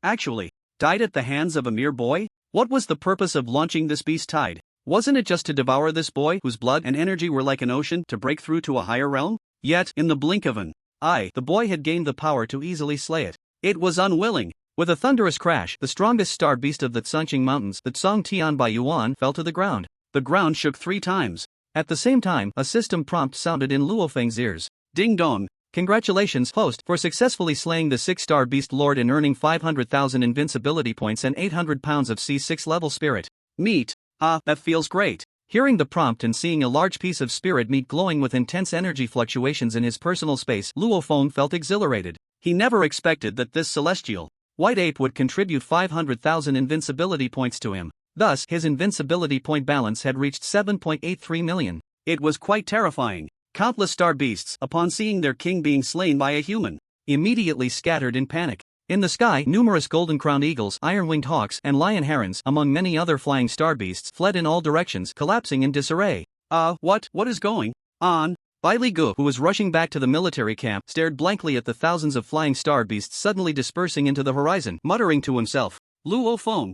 [SPEAKER 1] died at the hands of a mere boy? What was the purpose of launching this beast tide? Wasn't it just to devour this boy, whose blood and energy were like an ocean, to break through to a higher realm? Yet, in the blink of an eye, the boy had gained the power to easily slay it. It was unwilling. With a thunderous crash, the strongest star beast of the Tsunching Mountains, the Song Tian Bai Yuan, fell to the ground. The ground shook 3 times. At the same time, a system prompt sounded in Luo Feng's ears. Ding dong. Congratulations, host, for successfully slaying the 6-star beast lord and earning 500,000 invincibility points and 800 pounds of C6 level spirit meat. Ah, that feels great. Hearing the prompt and seeing a large piece of spirit meat glowing with intense energy fluctuations in his personal space, Luo Feng felt exhilarated. He never expected that this celestial white ape would contribute 500,000 invincibility points to him. Thus, his invincibility point balance had reached 7.83 million. It was quite terrifying. Countless star beasts, upon seeing their king being slain by a human, immediately scattered in panic. In the sky, numerous golden-crowned eagles, iron-winged hawks, and lion herons, among many other flying star beasts, fled in all directions, collapsing in disarray. What is going on? Bai Li Gu, who was rushing back to the military camp, stared blankly at the thousands of flying star beasts suddenly dispersing into the horizon, muttering to himself, Luo Feng,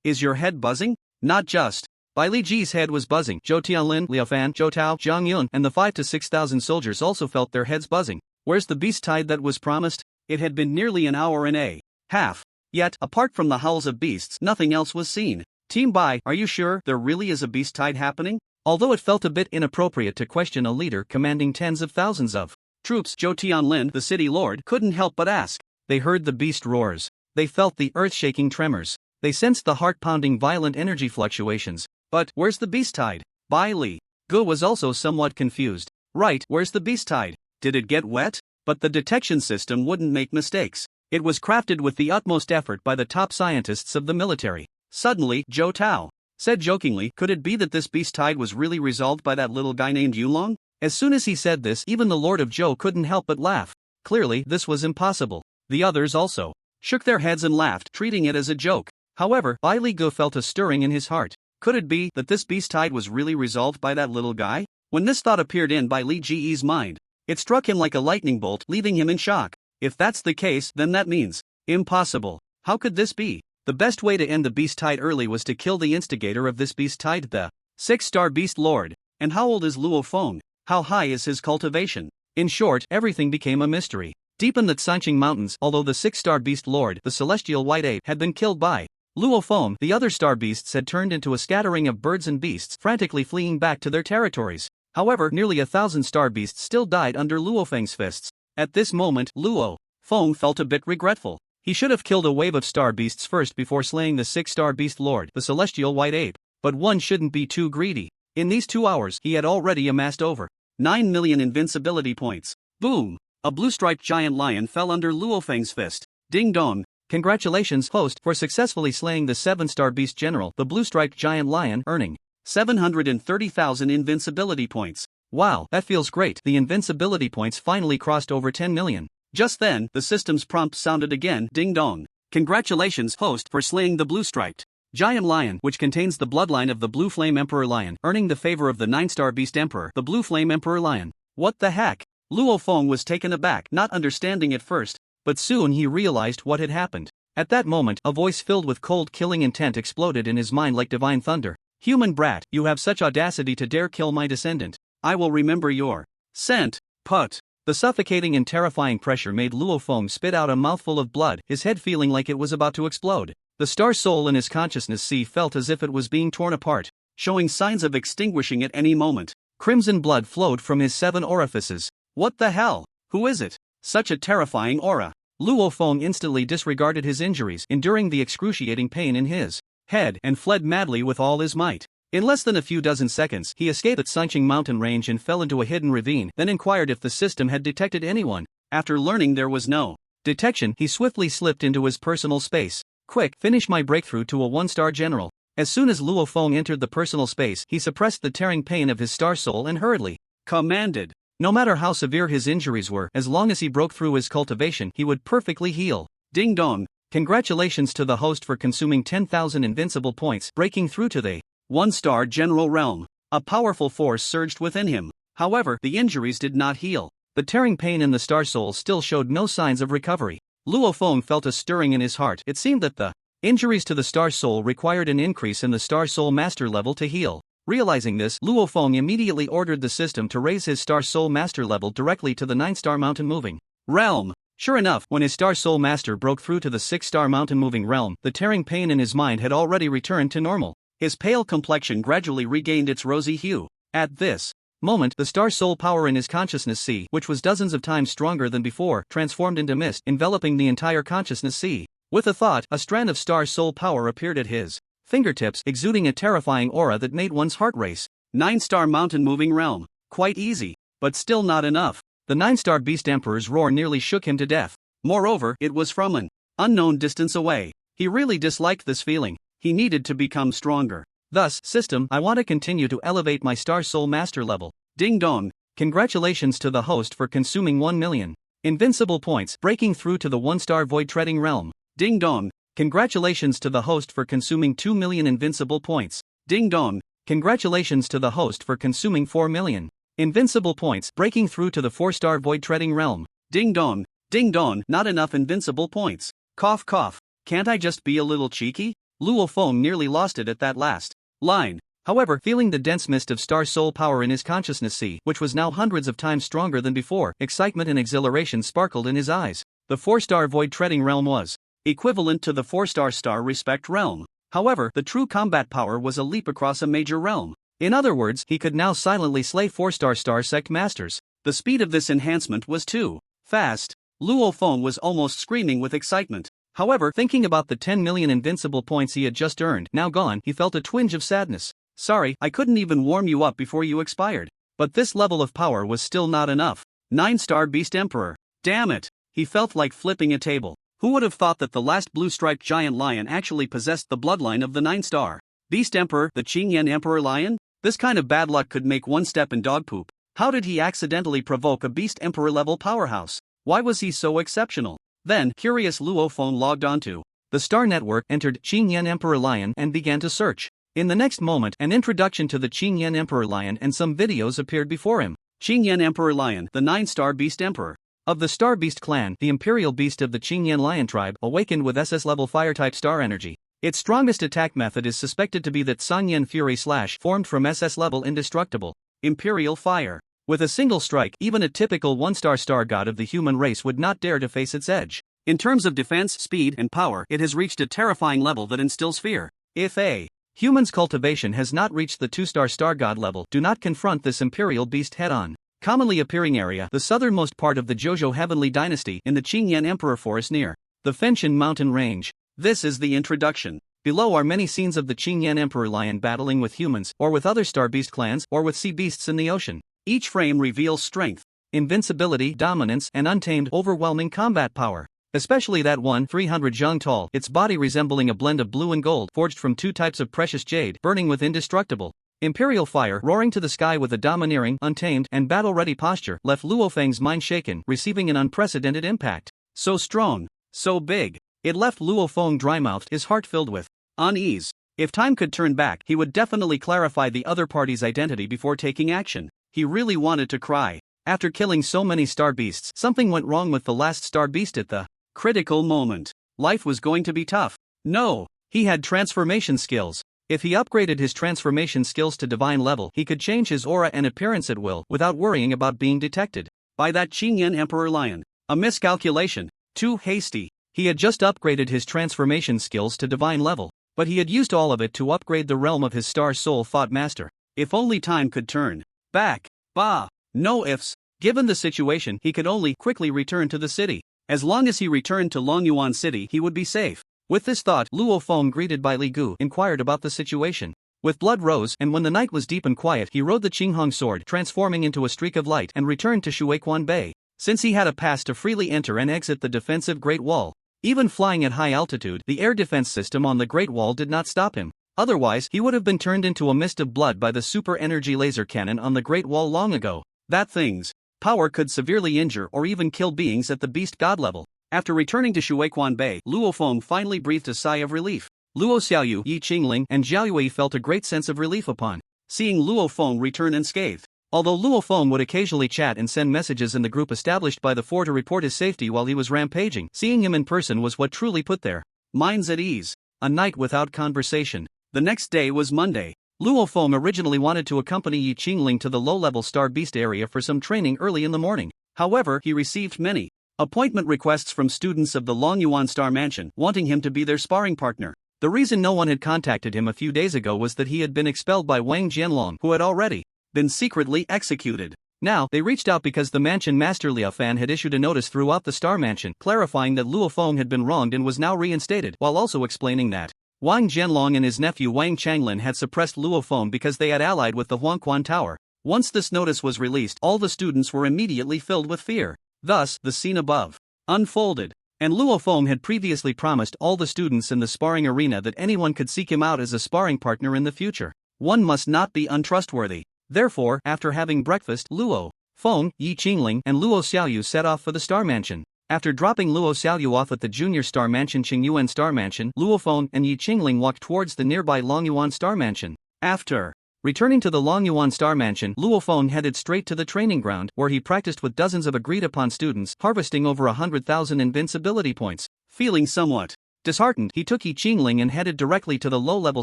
[SPEAKER 1] is your head buzzing? Not just. Bai Li Ji's head was buzzing. Zhou Tianlin, Liao Fan, Zhou Tao, Zhang Yun, and the 5,000 to 6,000 soldiers also felt their heads buzzing. Where's the beast tide that was promised? It had been nearly an hour and a half. Yet, apart from the howls of beasts, nothing else was seen. Team Bai, are you sure there really is a beast tide happening? Although it felt a bit inappropriate to question a leader commanding tens of thousands of troops, Zhou Tianlin, the city lord, couldn't help but ask. They heard the beast roars. They felt the earth-shaking tremors. They sensed the heart-pounding violent energy fluctuations. But, where's the beast tide? Bai Li Gu was also somewhat confused. Right, where's the beast tide? Did it get wet? But the detection system wouldn't make mistakes. It was crafted with the utmost effort by the top scientists of the military. Suddenly, Zhou Tao said jokingly, could it be that this beast tide was really resolved by that little guy named Yulong? As soon as he said this, even the Lord of Zhou couldn't help but laugh. Clearly, this was impossible. The others also shook their heads and laughed, treating it as a joke. However, Bai Li Gu felt a stirring in his heart. Could it be that this beast tide was really resolved by that little guy? When this thought appeared in Bai Li Ji's mind, it struck him like a lightning bolt, leaving him in shock. If that's the case, then that means impossible. How could this be? The best way to end the beast tide early was to kill the instigator of this beast tide, the 6-star beast lord. And how old is Luo Feng? How high is his cultivation? In short, everything became a mystery. Deep in the Tsunching Mountains, although the 6-star beast lord, the celestial white ape, had been killed by Luo Feng, the other star beasts had turned into a scattering of birds and beasts, frantically fleeing back to their territories. However, nearly 1,000 star beasts still died under Luo Feng's fists. At this moment, Luo Feng felt a bit regretful. He should have killed a wave of star beasts first before slaying the 6-star beast lord, the celestial white ape. But one shouldn't be too greedy. In these 2 hours, he had already amassed over 9 million invincibility points. Boom! A blue-striped giant lion fell under Luo Feng's fist. Ding dong! Congratulations, host, for successfully slaying the 7-star beast general, the blue-striped giant lion, earning 730,000 invincibility points. Wow, that feels great. The invincibility points finally crossed over 10 million. Just then, the system's prompt sounded again, ding dong. Congratulations, host, for slaying the blue-striped giant lion, which contains the bloodline of the Blue Flame Emperor Lion, earning the favor of the 9-star beast emperor, the Blue Flame Emperor Lion. What the heck? Luo Feng was taken aback, not understanding at first, but soon he realized what had happened. At that moment, a voice filled with cold killing intent exploded in his mind like divine thunder. Human brat, you have such audacity to dare kill my descendant. I will remember your scent. Put. The suffocating and terrifying pressure made Luo Feng spit out a mouthful of blood, his head feeling like it was about to explode. The star soul in his consciousness felt as if it was being torn apart, showing signs of extinguishing at any moment. Crimson blood flowed from his 7 orifices. What the hell? Who is it? Such a terrifying aura. Luo Feng instantly disregarded his injuries, enduring the excruciating pain in his head, and fled madly with all his might. In less than a few dozen seconds, he escaped the Tsunching mountain range and fell into a hidden ravine, then inquired if the system had detected anyone. After learning there was no detection, he swiftly slipped into his personal space. Quick, finish my breakthrough to a 1-star general. As soon as Luo Feng entered the personal space, he suppressed the tearing pain of his star soul and hurriedly commanded. No matter how severe his injuries were, as long as he broke through his cultivation, he would perfectly heal. Ding dong. Congratulations to the host for consuming 10,000 invincible points, breaking through to the 1-star general realm. A powerful force surged within him. However, the injuries did not heal. The tearing pain in the star soul still showed no signs of recovery. Luo Feng felt a stirring in his heart. It seemed that the injuries to the star soul required an increase in the star soul master level to heal. Realizing this, Luo Feng immediately ordered the system to raise his star soul master level directly to the 9-star mountain moving realm. Sure enough, when his star soul master broke through to the 6-star mountain moving realm, the tearing pain in his mind had already returned to normal. His pale complexion gradually regained its rosy hue. At this moment, the star soul power in his consciousness sea, which was dozens of times stronger than before, transformed into mist, enveloping the entire consciousness sea. With a thought, a strand of star soul power appeared at his fingertips, exuding a terrifying aura that made one's heart race. 9-star mountain moving realm. Quite easy, but still not enough. The 9-star beast emperor's roar nearly shook him to death. Moreover, it was from an unknown distance away. He really disliked this feeling. He needed to become stronger. Thus, system, I want to continue to elevate my star soul master level. Ding dong. Congratulations to the host for consuming 1 million invincible points, breaking through to the 1-star void treading realm. Ding dong. Congratulations to the host for consuming 2 million invincible points. Ding dong. Congratulations to the host for consuming 4 million invincible points, breaking through to the 4-star void treading realm. Ding dong. Ding dong. Not enough invincible points. Cough cough. Can't I just be a little cheeky? Luo Feng nearly lost it at that last line. However, feeling the dense mist of star soul power in his consciousness sea, which was now hundreds of times stronger than before, excitement and exhilaration sparkled in his eyes. The 4-star void treading realm was equivalent to the 4-star star respect realm. However, the true combat power was a leap across a major realm. In other words, he could now silently slay 4-star star sect masters. The speed of this enhancement was too fast. Luo Feng was almost screaming with excitement. However, thinking about the 10 million invincible points he had just earned, now gone, he felt a twinge of sadness. Sorry, I couldn't even warm you up before you expired. But this level of power was still not enough. 9-star beast emperor. Damn it. He felt like flipping a table. Who would have thought that the last blue-striped giant lion actually possessed the bloodline of the 9-star beast emperor, the Qingyan emperor lion? This kind of bad luck could make one step in dog poop. How did he accidentally provoke a beast emperor level powerhouse? Why was he so exceptional? Then, curious Luo Feng logged onto the Star Network, entered Qingyan Emperor Lion and began to search. In the next moment, an introduction to the Qingyan Emperor Lion and some videos appeared before him. Qingyan Emperor Lion, the 9-star beast emperor of the Star Beast clan, the imperial beast of the Qingyan Lion tribe, awakened with SS-level fire-type star energy. Its strongest attack method is suspected to be that Sanyan Fury Slash, formed from SS-level indestructible imperial fire. With a single strike, even a typical 1-star star god of the human race would not dare to face its edge. In terms of defense, speed, and power, it has reached a terrifying level that instills fear. If a human's cultivation has not reached the 2-star star god level, do not confront this imperial beast head-on. Commonly appearing area, the southernmost part of the Zhozhou Heavenly Dynasty, in the Qingyan Emperor Forest near the Fenshan Mountain Range. This is the introduction. Below are many scenes of the Qingyan Emperor Lion battling with humans, or with other star beast clans, or with sea beasts in the ocean. Each frame reveals strength, invincibility, dominance, and untamed, overwhelming combat power. Especially that one, 300 zhang tall, its body resembling a blend of blue and gold, forged from 2 types of precious jade, burning with indestructible imperial fire, roaring to the sky with a domineering, untamed, and battle-ready posture, left Luo Feng's mind shaken, receiving an unprecedented impact. So strong, so big. It left Luo Feng dry-mouthed, his heart filled with unease. If time could turn back, he would definitely clarify the other party's identity before taking action. He really wanted to cry. After killing so many star beasts, something went wrong with the last star beast at the critical moment. Life was going to be tough. No, he had transformation skills. If he upgraded his transformation skills to divine level, he could change his aura and appearance at will, without worrying about being detected by that Qingyan Emperor Lion. A miscalculation. Too hasty. He had just upgraded his transformation skills to divine level, but he had used all of it to upgrade the realm of his star soul thought master. If only time could turn back. Bah. No ifs. Given the situation, he could only quickly return to the city. As long as he returned to Longyuan City, he would be safe. With this thought, Luo Feng, greeted by Li Gu, inquired about the situation. With blood rose, and when the night was deep and quiet, he rode the Qinghong sword, transforming into a streak of light, and returned to Shuiquan Bay. Since he had a pass to freely enter and exit the defensive Great Wall, even flying at high altitude, the air defense system on the Great Wall did not stop him. Otherwise, he would have been turned into a mist of blood by the super energy laser cannon on the Great Wall long ago. That thing's power could severely injure or even kill beings at the beast god level. After returning to Shuequan Bay, Luo Feng finally breathed a sigh of relief. Luo Xiaoyu, Yi Qingling, and Zhao Yue felt a great sense of relief upon seeing Luo Feng return unscathed. Although Luo Feng would occasionally chat and send messages in the group established by the four to report his safety while he was rampaging, seeing him in person was what truly put their minds at ease. A night without conversation. The next day was Monday. Luo Feng originally wanted to accompany Yi Qingling to the low-level Star Beast area for some training early in the morning. However, he received many appointment requests from students of the Longyuan Star Mansion wanting him to be their sparring partner. The reason no one had contacted him a few days ago was that he had been expelled by Wang Jianlong, who had already been secretly executed. Now, they reached out because the mansion master Liu Fan had issued a notice throughout the Star Mansion clarifying that Luo Feng had been wronged and was now reinstated, while also explaining that Wang Jianlong and his nephew Wang Changlin had suppressed Luo Feng because they had allied with the Huangquan Tower. Once this notice was released, all the students were immediately filled with fear. Thus, the scene above unfolded. And Luo Feng had previously promised all the students in the sparring arena that anyone could seek him out as a sparring partner in the future. One must not be untrustworthy. Therefore, after having breakfast, Luo Feng, Yi Qingling, and Luo Xiaoyu set off for the Star Mansion. After dropping Luo Xiaoyu off at the Junior Star Mansion Qingyuan Star Mansion, Luo Feng and Yi Qingling walked towards the nearby Longyuan Star Mansion. After returning to the Longyuan Star Mansion, Luo Feng headed straight to the training ground, where he practiced with dozens of agreed-upon students, harvesting over 100,000 invincibility points. Feeling somewhat disheartened, he took Yi Qingling and headed directly to the low-level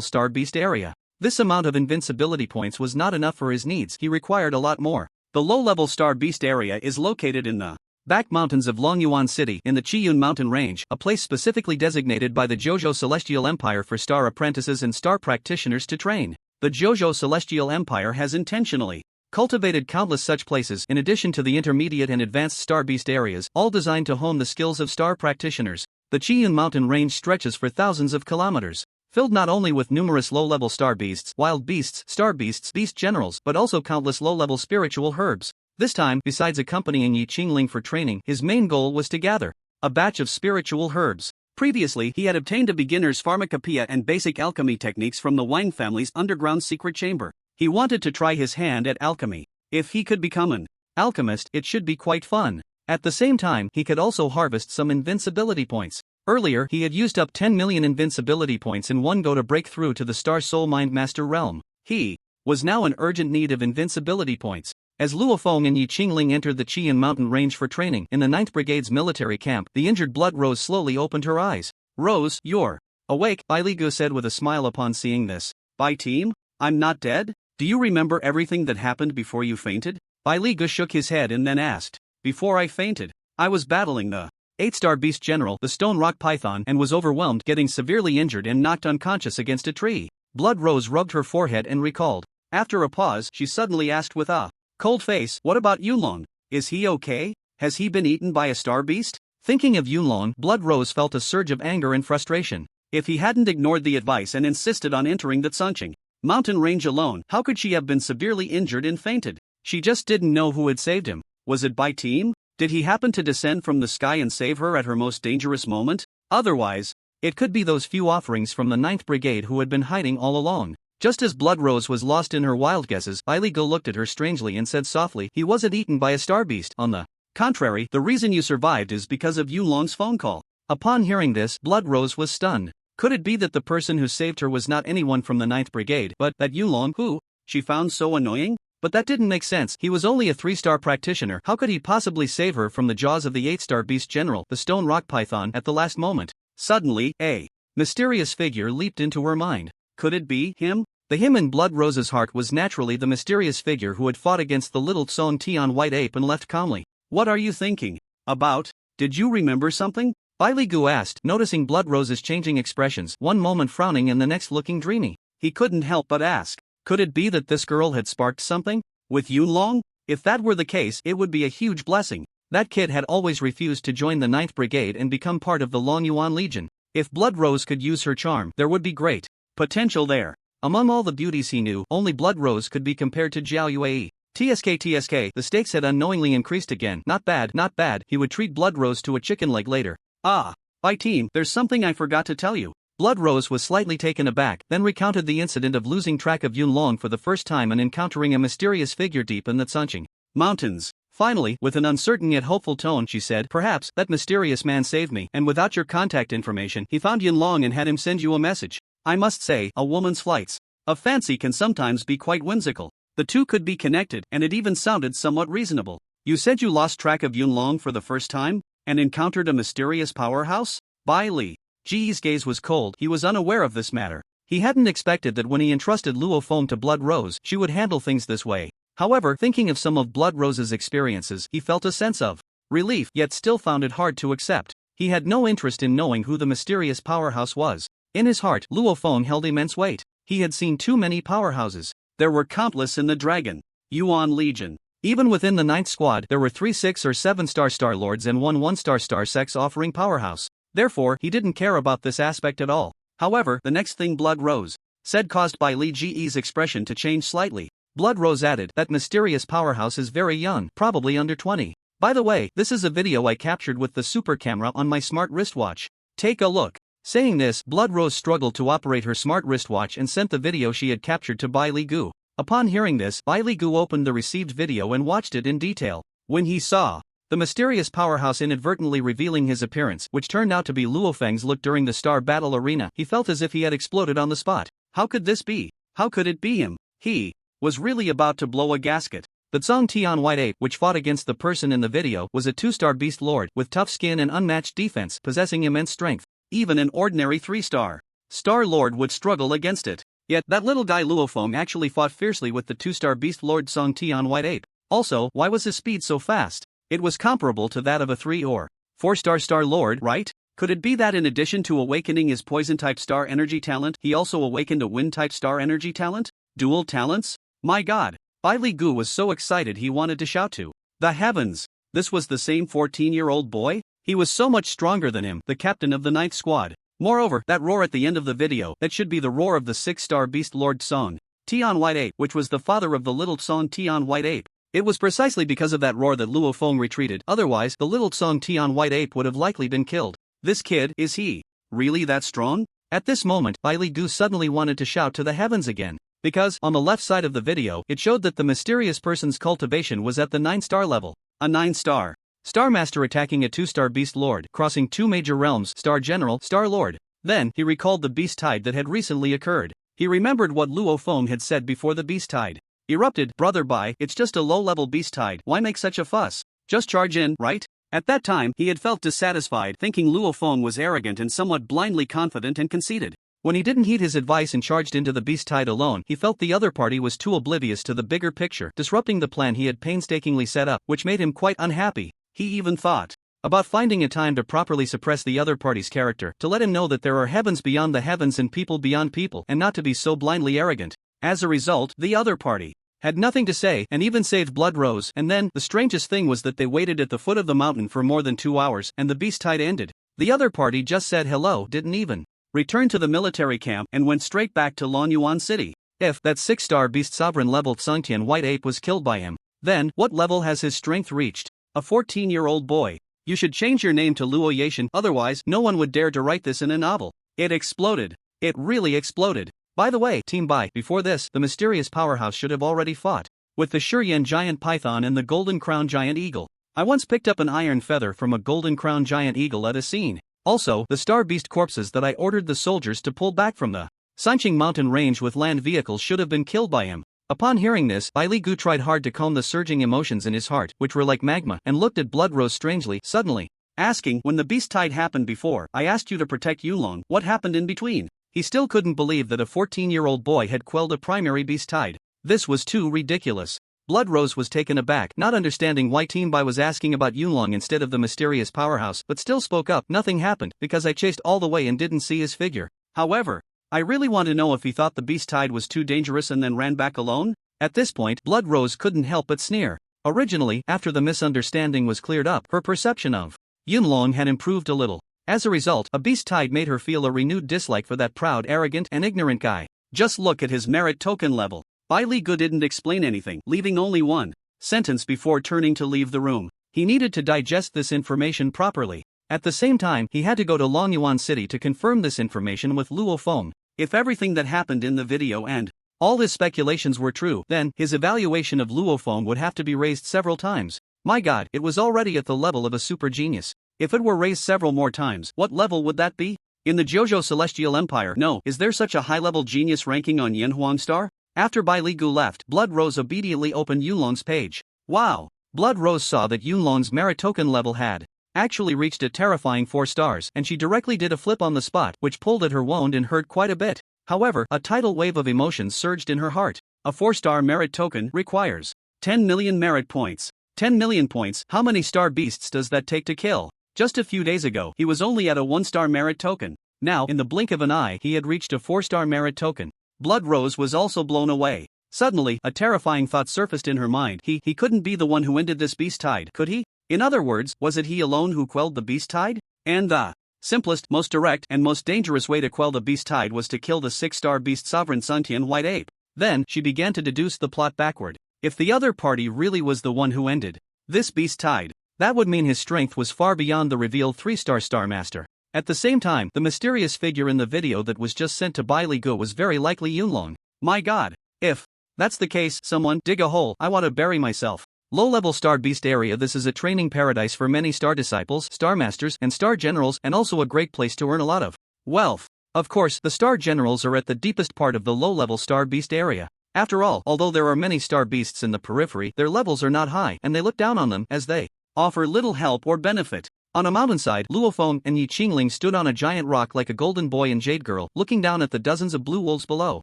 [SPEAKER 1] Star Beast area. This amount of invincibility points was not enough for his needs, he required a lot more. The low-level Star Beast area is located in the back mountains of Longyuan City in the Qiyun Mountain Range, a place specifically designated by the Jojo Celestial Empire for star apprentices and star practitioners to train. The Jojo Celestial Empire has intentionally cultivated countless such places in addition to the intermediate and advanced Star Beast areas, all designed to hone the skills of star practitioners. The Qiyun Mountain Range stretches for thousands of kilometers, filled not only with numerous low-level star beasts, wild beasts, star beasts, beast generals, but also countless low-level spiritual herbs. This time, besides accompanying Yi Qingling for training, his main goal was to gather a batch of spiritual herbs. Previously, he had obtained a beginner's pharmacopoeia and basic alchemy techniques from the Wang family's underground secret chamber. He wanted to try his hand at alchemy. If he could become an alchemist, it should be quite fun. At the same time, he could also harvest some invincibility points. Earlier, he had used up 10 million invincibility points in one go to break through to the Star Soul Mind Master realm. He was now in urgent need of invincibility points. As Luo Feng and Yi Qingling entered the Qiyun Mountain Range for training in the 9th Brigade's military camp, the injured Blood Rose slowly opened her eyes. "Rose, you're awake," Bai Li Gu said with a smile upon seeing this. "Bai team, I'm not dead? Do you remember everything that happened before you fainted?" Bai Li Gu shook his head and then asked. "Before I fainted, I was battling the 8-star beast general, the Stone Rock Python, and was overwhelmed, getting severely injured and knocked unconscious against a tree." Blood Rose rubbed her forehead and recalled. After a pause, she suddenly asked with a cold face, "What about Yunlong? Is he okay? Has he been eaten by a star beast?" Thinking of Yunlong, Blood Rose felt a surge of anger and frustration. If he hadn't ignored the advice and insisted on entering the Tsunqing mountain range alone, how could she have been severely injured and fainted? She just didn't know who had saved him. Was it Bai team? Did he happen to descend from the sky and save her at her most dangerous moment? Otherwise, it could be those few offerings from the 9th Brigade who had been hiding all along. Just as Blood Rose was lost in her wild guesses, Bai Li Gu looked at her strangely and said softly, "He wasn't eaten by a star beast. On the contrary, the reason you survived is because of Yunlong's phone call." Upon hearing this, Blood Rose was stunned. Could it be that the person who saved her was not anyone from the 9th Brigade, but that Yunlong, who she found so annoying? But that didn't make sense. He was only a 3-star practitioner. How could he possibly save her from the jaws of the 8-star beast general, the Stone Rock Python, at the last moment? Suddenly, a mysterious figure leaped into her mind. Could it be him? The him in Blood Rose's heart was naturally the mysterious figure who had fought against the little Tsong Tian white ape and left calmly. "What are you thinking about? Did you remember something?" Bai Li Gu asked, noticing Blood Rose's changing expressions, one moment frowning and the next looking dreamy. He couldn't help but ask, could it be that this girl had sparked something with Yunlong? If that were the case, it would be a huge blessing. That kid had always refused to join the 9th Brigade and become part of the Longyuan Legion. If Blood Rose could use her charm, there would be great potential there. Among all the beauties he knew, only Blood Rose could be compared to Zhao Yue. TSK, the stakes had unknowingly increased again. Not bad, not bad. He would treat Blood Rose to a chicken leg later. "Ah, Bai team, there's something I forgot to tell you. Blood Rose was slightly taken aback, then recounted the incident of losing track of Yunlong for the first time and encountering a mysterious figure deep in the Tsunching Mountains. Finally, with an uncertain yet hopeful tone, she said, "Perhaps that mysterious man saved me, and without your contact information, he found Yunlong and had him send you a message. I must say, a woman's flights of fancy can sometimes be quite whimsical. The two could be connected, and it even sounded somewhat reasonable. You said you lost track of Yunlong for the first time, and encountered a mysterious powerhouse?" Bai Li Ji's gaze was cold. He was unaware of this matter. He hadn't expected that when he entrusted Luo Feng to Blood Rose, she would handle things this way. However, thinking of some of Blood Rose's experiences, he felt a sense of relief, yet still found it hard to accept. He had no interest in knowing who the mysterious powerhouse was. In his heart, Luo Feng held immense weight. He had seen too many powerhouses. There were countless in the Dragon Yuan Legion. Even within the 9th Squad, there were 3 6 or 7-star Star Lords and 1 1-star Star Sex offering powerhouse. Therefore, he didn't care about this aspect at all. However, the next thing Blood Rose said caused Bai Li Ji's expression to change slightly. Blood Rose added, "That mysterious powerhouse is very young, probably under 20. By the way, this is a video I captured with the super camera on my smart wristwatch. Take a look." Saying this, Blood Rose struggled to operate her smart wristwatch and sent the video she had captured to Bai Li Gu. Upon hearing this, Bai Li Gu opened the received video and watched it in detail. When he saw the mysterious powerhouse inadvertently revealing his appearance, which turned out to be Luo Feng's look during the Star Battle Arena, he felt as if he had exploded on the spot. How could this be? How could it be him? He was really about to blow a gasket. The Zhang Tian White Ape, which fought against the person in the video, was a 2-star beast lord with tough skin and unmatched defense, possessing immense strength. Even an ordinary 3-star Star Lord would struggle against it. Yet, that little guy Luo Feng actually fought fiercely with the 2-star beast lord Zhang Tian White Ape. Also, why was his speed so fast? It was comparable to that of a 3 or 4-star Star Lord, right? Could it be that in addition to awakening his poison-type star energy talent, he also awakened a wind-type star energy talent? Dual talents? My god! Bai Li Gu was so excited he wanted to shout to the heavens. This was the same 14-year-old boy? He was so much stronger than him, the captain of the 9th Squad. Moreover, that roar at the end of the video, that should be the roar of the 6-star beast lord Song Tian White Ape, which was the father of the little Song Tian White Ape. It was precisely because of that roar that Luo Feng retreated, otherwise the little Song Tian White Ape would have likely been killed. This kid, is he really that strong? At this moment, Bai Li Gu suddenly wanted to shout to the heavens again. Because, on the left side of the video, it showed that the mysterious person's cultivation was at the 9-star level. A 9-star Star Master attacking a 2-star Beast Lord, crossing 2 major realms, Star General, Star Lord. Then, he recalled the Beast Tide that had recently occurred. He remembered what Luo Feng had said before the Beast Tide erupted. "Brother Bai, it's just a low-level Beast Tide, why make such a fuss? Just charge in, right?" At that time, he had felt dissatisfied, thinking Luo Feng was arrogant and somewhat blindly confident and conceited. When he didn't heed his advice and charged into the Beast Tide alone, he felt the other party was too oblivious to the bigger picture, disrupting the plan he had painstakingly set up, which made him quite unhappy. He even thought about finding a time to properly suppress the other party's character, to let him know that there are heavens beyond the heavens and people beyond people, and not to be so blindly arrogant. As a result, the other party had nothing to say, and even saved Blood Rose, and then, the strangest thing was that they waited at the foot of the mountain for more than 2 hours, and the Beast Tide ended. The other party just said hello, didn't even return to the military camp, and went straight back to Lonyuan City. If that 6-star Beast Sovereign level Tsungtian White Ape was killed by him, then, what level has his strength reached? A 14-year-old boy. You should change your name to Luo Yashan, otherwise, no one would dare to write this in a novel. It exploded. It really exploded. By the way, Team Bai, before this, the mysterious powerhouse should have already fought with the Shurian Giant Python and the Golden Crown Giant Eagle. I once picked up an iron feather from a Golden Crown Giant Eagle at a scene. Also, the Star Beast corpses that I ordered the soldiers to pull back from the Sanqing mountain range with land vehicles should have been killed by him. Upon hearing this, Bai Li Gu tried hard to calm the surging emotions in his heart, which were like magma, and looked at Blood Rose strangely, suddenly asking, "When the Beast Tide happened before, I asked you to protect Yulong, what happened in between?" He still couldn't believe that a 14-year-old boy had quelled a primary Beast Tide. This was too ridiculous. Blood Rose was taken aback, not understanding why Team Bai was asking about Yulong instead of the mysterious powerhouse, but still spoke up. "Nothing happened, because I chased all the way and didn't see his figure. However, I really want to know if he thought the Beast Tide was too dangerous and then ran back alone?" At this point, Blood Rose couldn't help but sneer. Originally, after the misunderstanding was cleared up, her perception of Yunlong had improved a little. As a result, a Beast Tide made her feel a renewed dislike for that proud, arrogant, and ignorant guy. Just look at his merit token level. Bai Li Gu didn't explain anything, leaving only one sentence before turning to leave the room. He needed to digest this information properly. At the same time, he had to go to Longyuan City to confirm this information with Luo Feng. If everything that happened in the video and all his speculations were true, then his evaluation of Luo Feng would have to be raised several times. My god, it was already at the level of a super genius. If it were raised several more times, what level would that be? In the JoJo Celestial Empire, no, is there such a high-level genius ranking on Yanhuang Star? After Bai Li Gu left, Blood Rose immediately opened Yunlong's page. Wow! Blood Rose saw that Yunlong's merit token level had actually reached a terrifying 4 stars, and she directly did a flip on the spot, which pulled at her wound and hurt quite a bit. However, a tidal wave of emotions surged in her heart. A 4-star merit token requires 10 million merit points. 10 million points, how many star beasts does that take to kill? Just a few days ago, he was only at a 1-star merit token. Now, in the blink of an eye, he had reached a 4-star merit token. Blood Rose was also blown away. Suddenly, a terrifying thought surfaced in her mind. He couldn't be the one who ended this beast tide, could he? In other words, was it he alone who quelled the beast tide? And the simplest, most direct, and most dangerous way to quell the beast tide was to kill the 6-star beast sovereign Suntian White Ape. Then, she began to deduce the plot backward. If the other party really was the one who ended this beast tide, that would mean his strength was far beyond the revealed 3-star Star Master. At the same time, the mysterious figure in the video that was just sent to Bai Li Gu was very likely Yunlong. My god. If that's the case, someone dig a hole, I want to bury myself. Low-level Star Beast area. This is a training paradise for many Star Disciples, Star Masters, and Star Generals, and also a great place to earn a lot of wealth. Of course, the Star Generals are at the deepest part of the low-level Star Beast area. After all, although there are many Star Beasts in the periphery, their levels are not high, and they look down on them as they offer little help or benefit. On a mountainside, Luo Feng and Yi Qingling stood on a giant rock like a golden boy and jade girl, looking down at the dozens of blue wolves below.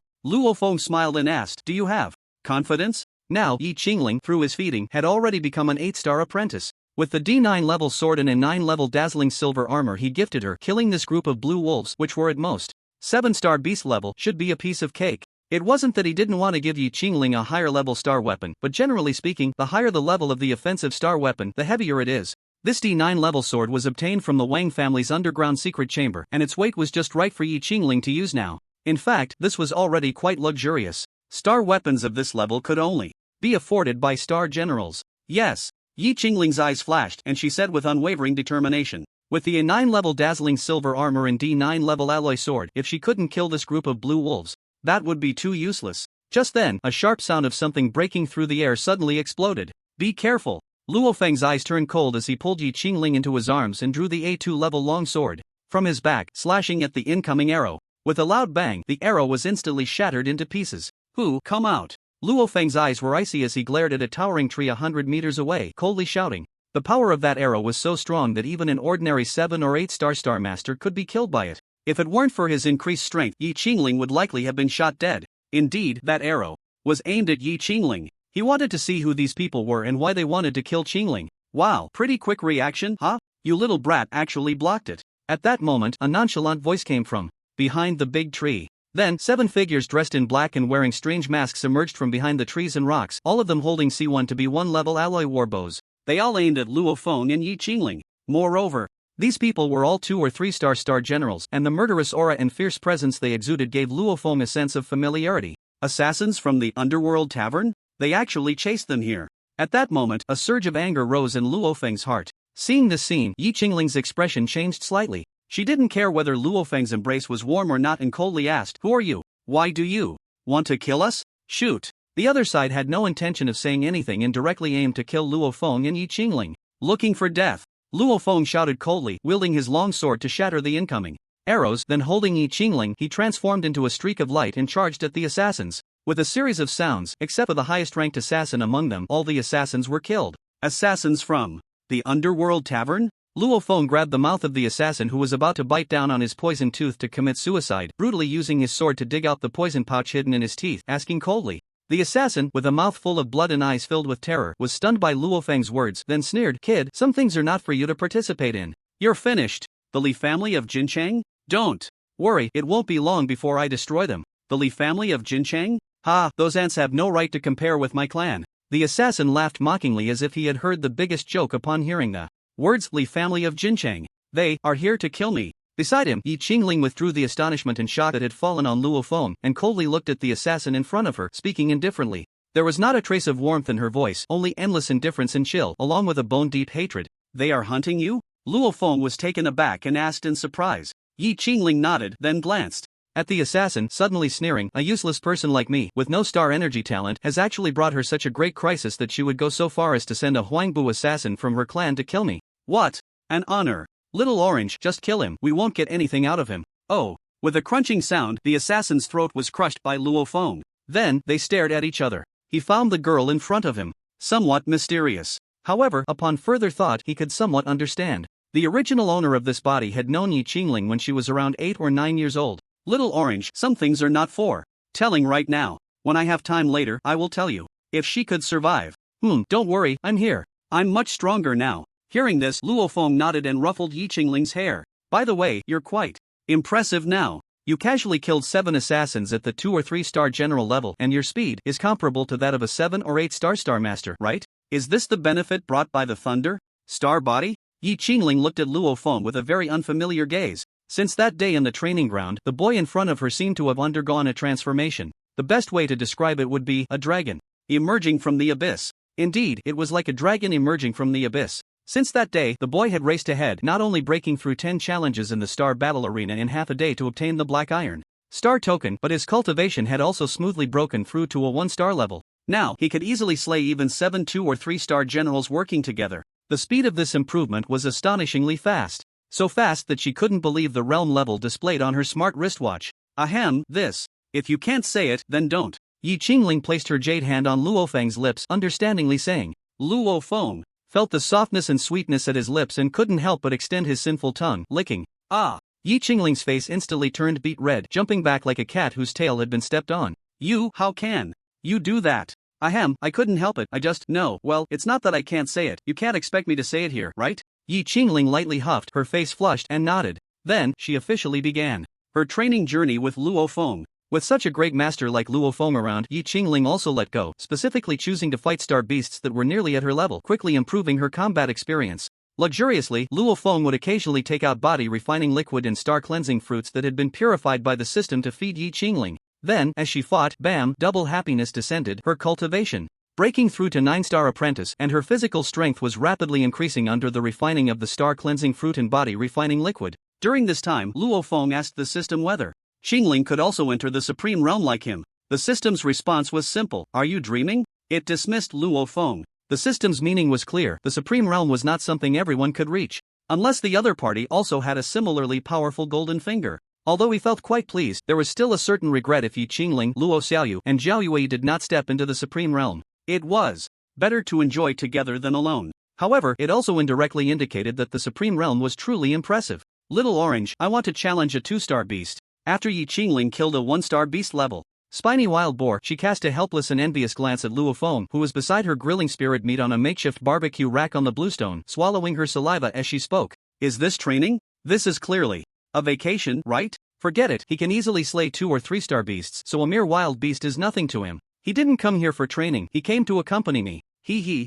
[SPEAKER 1] Luo Feng smiled and asked, "Do you have confidence?" Now, Yi Qingling, through his feeding, had already become an 8-star apprentice. With the D9 level sword and a 9 level dazzling silver armor he gifted her, killing this group of blue wolves, which were at most 7-star beast level, should be a piece of cake. It wasn't that he didn't want to give Yi Qingling a higher level star weapon, but generally speaking, the higher the level of the offensive star weapon, the heavier it is. This D9 level sword was obtained from the Wang family's underground secret chamber, and its weight was just right for Yi Qingling to use now. In fact, this was already quite luxurious. Star weapons of this level could only be afforded by Star Generals. Yes. Yi Qingling's eyes flashed, and she said with unwavering determination, with the A9 level dazzling silver armor and D9 level alloy sword, if she couldn't kill this group of blue wolves, that would be too useless. Just then, a sharp sound of something breaking through the air suddenly exploded. Be careful. Luo Feng's eyes turned cold as he pulled Yi Qingling into his arms and drew the A2 level long sword from his back, slashing at the incoming arrow. With a loud bang, the arrow was instantly shattered into pieces. Who, come out? Luo Feng's eyes were icy as he glared at a towering tree 100 meters away, coldly shouting. The power of that arrow was so strong that even an ordinary 7 or 8-star Star Master could be killed by it. If it weren't for his increased strength, Yi Qingling would likely have been shot dead. Indeed, that arrow was aimed at Yi Qingling. He wanted to see who these people were and why they wanted to kill Qingling. Wow, pretty quick reaction, huh? You little brat actually blocked it. At that moment, a nonchalant voice came from behind the big tree. Then, 7 figures dressed in black and wearing strange masks emerged from behind the trees and rocks, all of them holding C1 to be 1-level alloy warbows. They all aimed at Luo Feng and Yi Qingling. Moreover, these people were all 2 or 3-star Star Generals, and the murderous aura and fierce presence they exuded gave Luo Feng a sense of familiarity. Assassins from the Underworld Tavern? They actually chased them here. At that moment, a surge of anger rose in Luo Feng's heart. Seeing this scene, Yi Qingling's expression changed slightly. She didn't care whether Luo Feng's embrace was warm or not and coldly asked, "Who are you? Why do you want to kill us? Shoot." The other side had no intention of saying anything and directly aimed to kill Luo Feng and Yi Qingling. Looking for death. Luo Feng shouted coldly, wielding his long sword to shatter the incoming arrows. Then holding Yi Qingling, he transformed into a streak of light and charged at the assassins. With a series of sounds, except for the highest-ranked assassin among them, all the assassins were killed. Assassins from the Underworld Tavern? Luo Feng grabbed the mouth of the assassin who was about to bite down on his poison tooth to commit suicide, brutally using his sword to dig out the poison pouch hidden in his teeth, asking coldly. The assassin, with a mouth full of blood and eyes filled with terror, was stunned by Luo Feng's words, then sneered, "Kid, some things are not for you to participate in. You're finished." The Li family of Jinchang? Don't worry, it won't be long before I destroy them. The Li family of Jinchang? Ha, those ants have no right to compare with my clan. The assassin laughed mockingly as if he had heard the biggest joke upon hearing the words Li family of Jinchang. They are here to kill me. Beside him, Yi Qingling withdrew the astonishment and shock that had fallen on Luo Feng, and coldly looked at the assassin in front of her, speaking indifferently. There was not a trace of warmth in her voice, only endless indifference and chill, along with a bone-deep hatred. They are hunting you? Luo Feng was taken aback and asked in surprise. Yi Qingling nodded, then glanced at the assassin, suddenly sneering. A useless person like me, with no star energy talent, has actually brought her such a great crisis that she would go so far as to send a Huangbu assassin from her clan to kill me. What? An honor. Little Orange, just kill him, we won't get anything out of him. Oh. With a crunching sound, the assassin's throat was crushed by Luo Feng. Then, they stared at each other. He found the girl in front of him somewhat mysterious. However, upon further thought, he could somewhat understand. The original owner of this body had known Yi Qingling when she was around 8 or 9 years old. Little Orange, some things are not for telling right now. When I have time later, I will tell you. If she could survive. Don't worry, I'm here. I'm much stronger now. Hearing this, Luo Feng nodded and ruffled Yi Qingling's hair. By the way, you're quite impressive now. You casually killed 7 assassins at the 2 or 3 star general level, and your speed is comparable to that of a 7 or 8 star master, right? Is this the benefit brought by the Thunder Star body? Yi Qingling looked at Luo Feng with a very unfamiliar gaze. Since that day in the training ground, the boy in front of her seemed to have undergone a transformation. The best way to describe it would be a dragon emerging from the abyss. Indeed, it was like a dragon emerging from the abyss. Since that day, the boy had raced ahead, not only breaking through 10 challenges in the Star Battle Arena in half a day to obtain the Black Iron Star token, but his cultivation had also smoothly broken through to a 1-star level. Now, he could easily slay even 7 2 or 3 star generals working together. The speed of this improvement was astonishingly fast. So fast that she couldn't believe the realm level displayed on her smart wristwatch. Ahem, this. If you can't say it, then don't. Yi Qingling placed her jade hand on Luo Feng's lips, understandingly saying. Luo Feng felt the softness and sweetness at his lips and couldn't help but extend his sinful tongue, licking. Ah! Yi Qingling's face instantly turned beet red, jumping back like a cat whose tail had been stepped on. You, how can you do that? Ahem, I couldn't help it, I just, no, well, it's not that I can't say it, you can't expect me to say it here, right? Yi Qingling lightly huffed, her face flushed, and nodded. Then, she officially began her training journey with Luo Feng. With such a great master like Luo Feng around, Yi Qingling also let go, specifically choosing to fight star beasts that were nearly at her level, quickly improving her combat experience. Luxuriously, Luo Feng would occasionally take out body refining liquid and star cleansing fruits that had been purified by the system to feed Yi Qingling. Then, as she fought, bam, double happiness descended, her cultivation breaking through to 9-star apprentice, and her physical strength was rapidly increasing under the refining of the star cleansing fruit and body refining liquid. During this time, Luo Feng asked the system whether Qingling could also enter the supreme realm like him. The system's response was simple. Are you dreaming? It dismissed Luo Feng. The system's meaning was clear. The supreme realm was not something everyone could reach, unless the other party also had a similarly powerful golden finger. Although he felt quite pleased, there was still a certain regret if Yi Qingling, Luo Xiaoyu, and Zhao Yue did not step into the supreme realm. It was better to enjoy together than alone. However, it also indirectly indicated that the supreme realm was truly impressive. Little Orange, I want to challenge a 2-star beast. After Yi Qingling killed a 1-star beast level Spiny Wild Boar, she cast a helpless and envious glance at Luo Feng, who was beside her grilling spirit meat on a makeshift barbecue rack on the bluestone, swallowing her saliva as she spoke. Is this training? This is clearly a vacation, right? Forget it, he can easily slay 2 or 3-star beasts, so a mere wild beast is nothing to him. He didn't come here for training, he came to accompany me.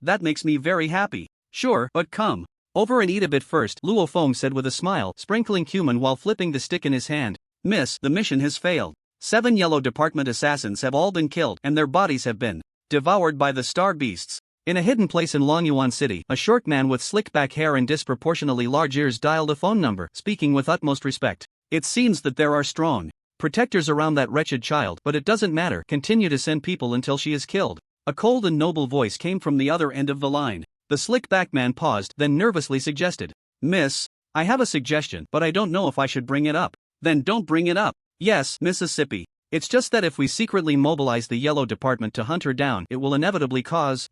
[SPEAKER 1] That makes me very happy. Sure, but come over and eat a bit first, Luo Feng said with a smile, sprinkling cumin while flipping the stick in his hand. Miss, the mission has failed. 7 yellow department assassins have all been killed, and their bodies have been devoured by the star beasts. In a hidden place in Longyuan City, a short man with slick back hair and disproportionately large ears dialed a phone number, speaking with utmost respect. It seems that there are strong protectors around that wretched child, but it doesn't matter, continue to send people until she is killed. A cold and noble voice came from the other end of the line. The slick-back man paused, then nervously suggested, Miss, I have a suggestion, but I don't know if I should bring it up. Then don't bring it up. Yes, Mississippi. It's just that if we secretly mobilize the yellow department to hunt her down, it will inevitably cause,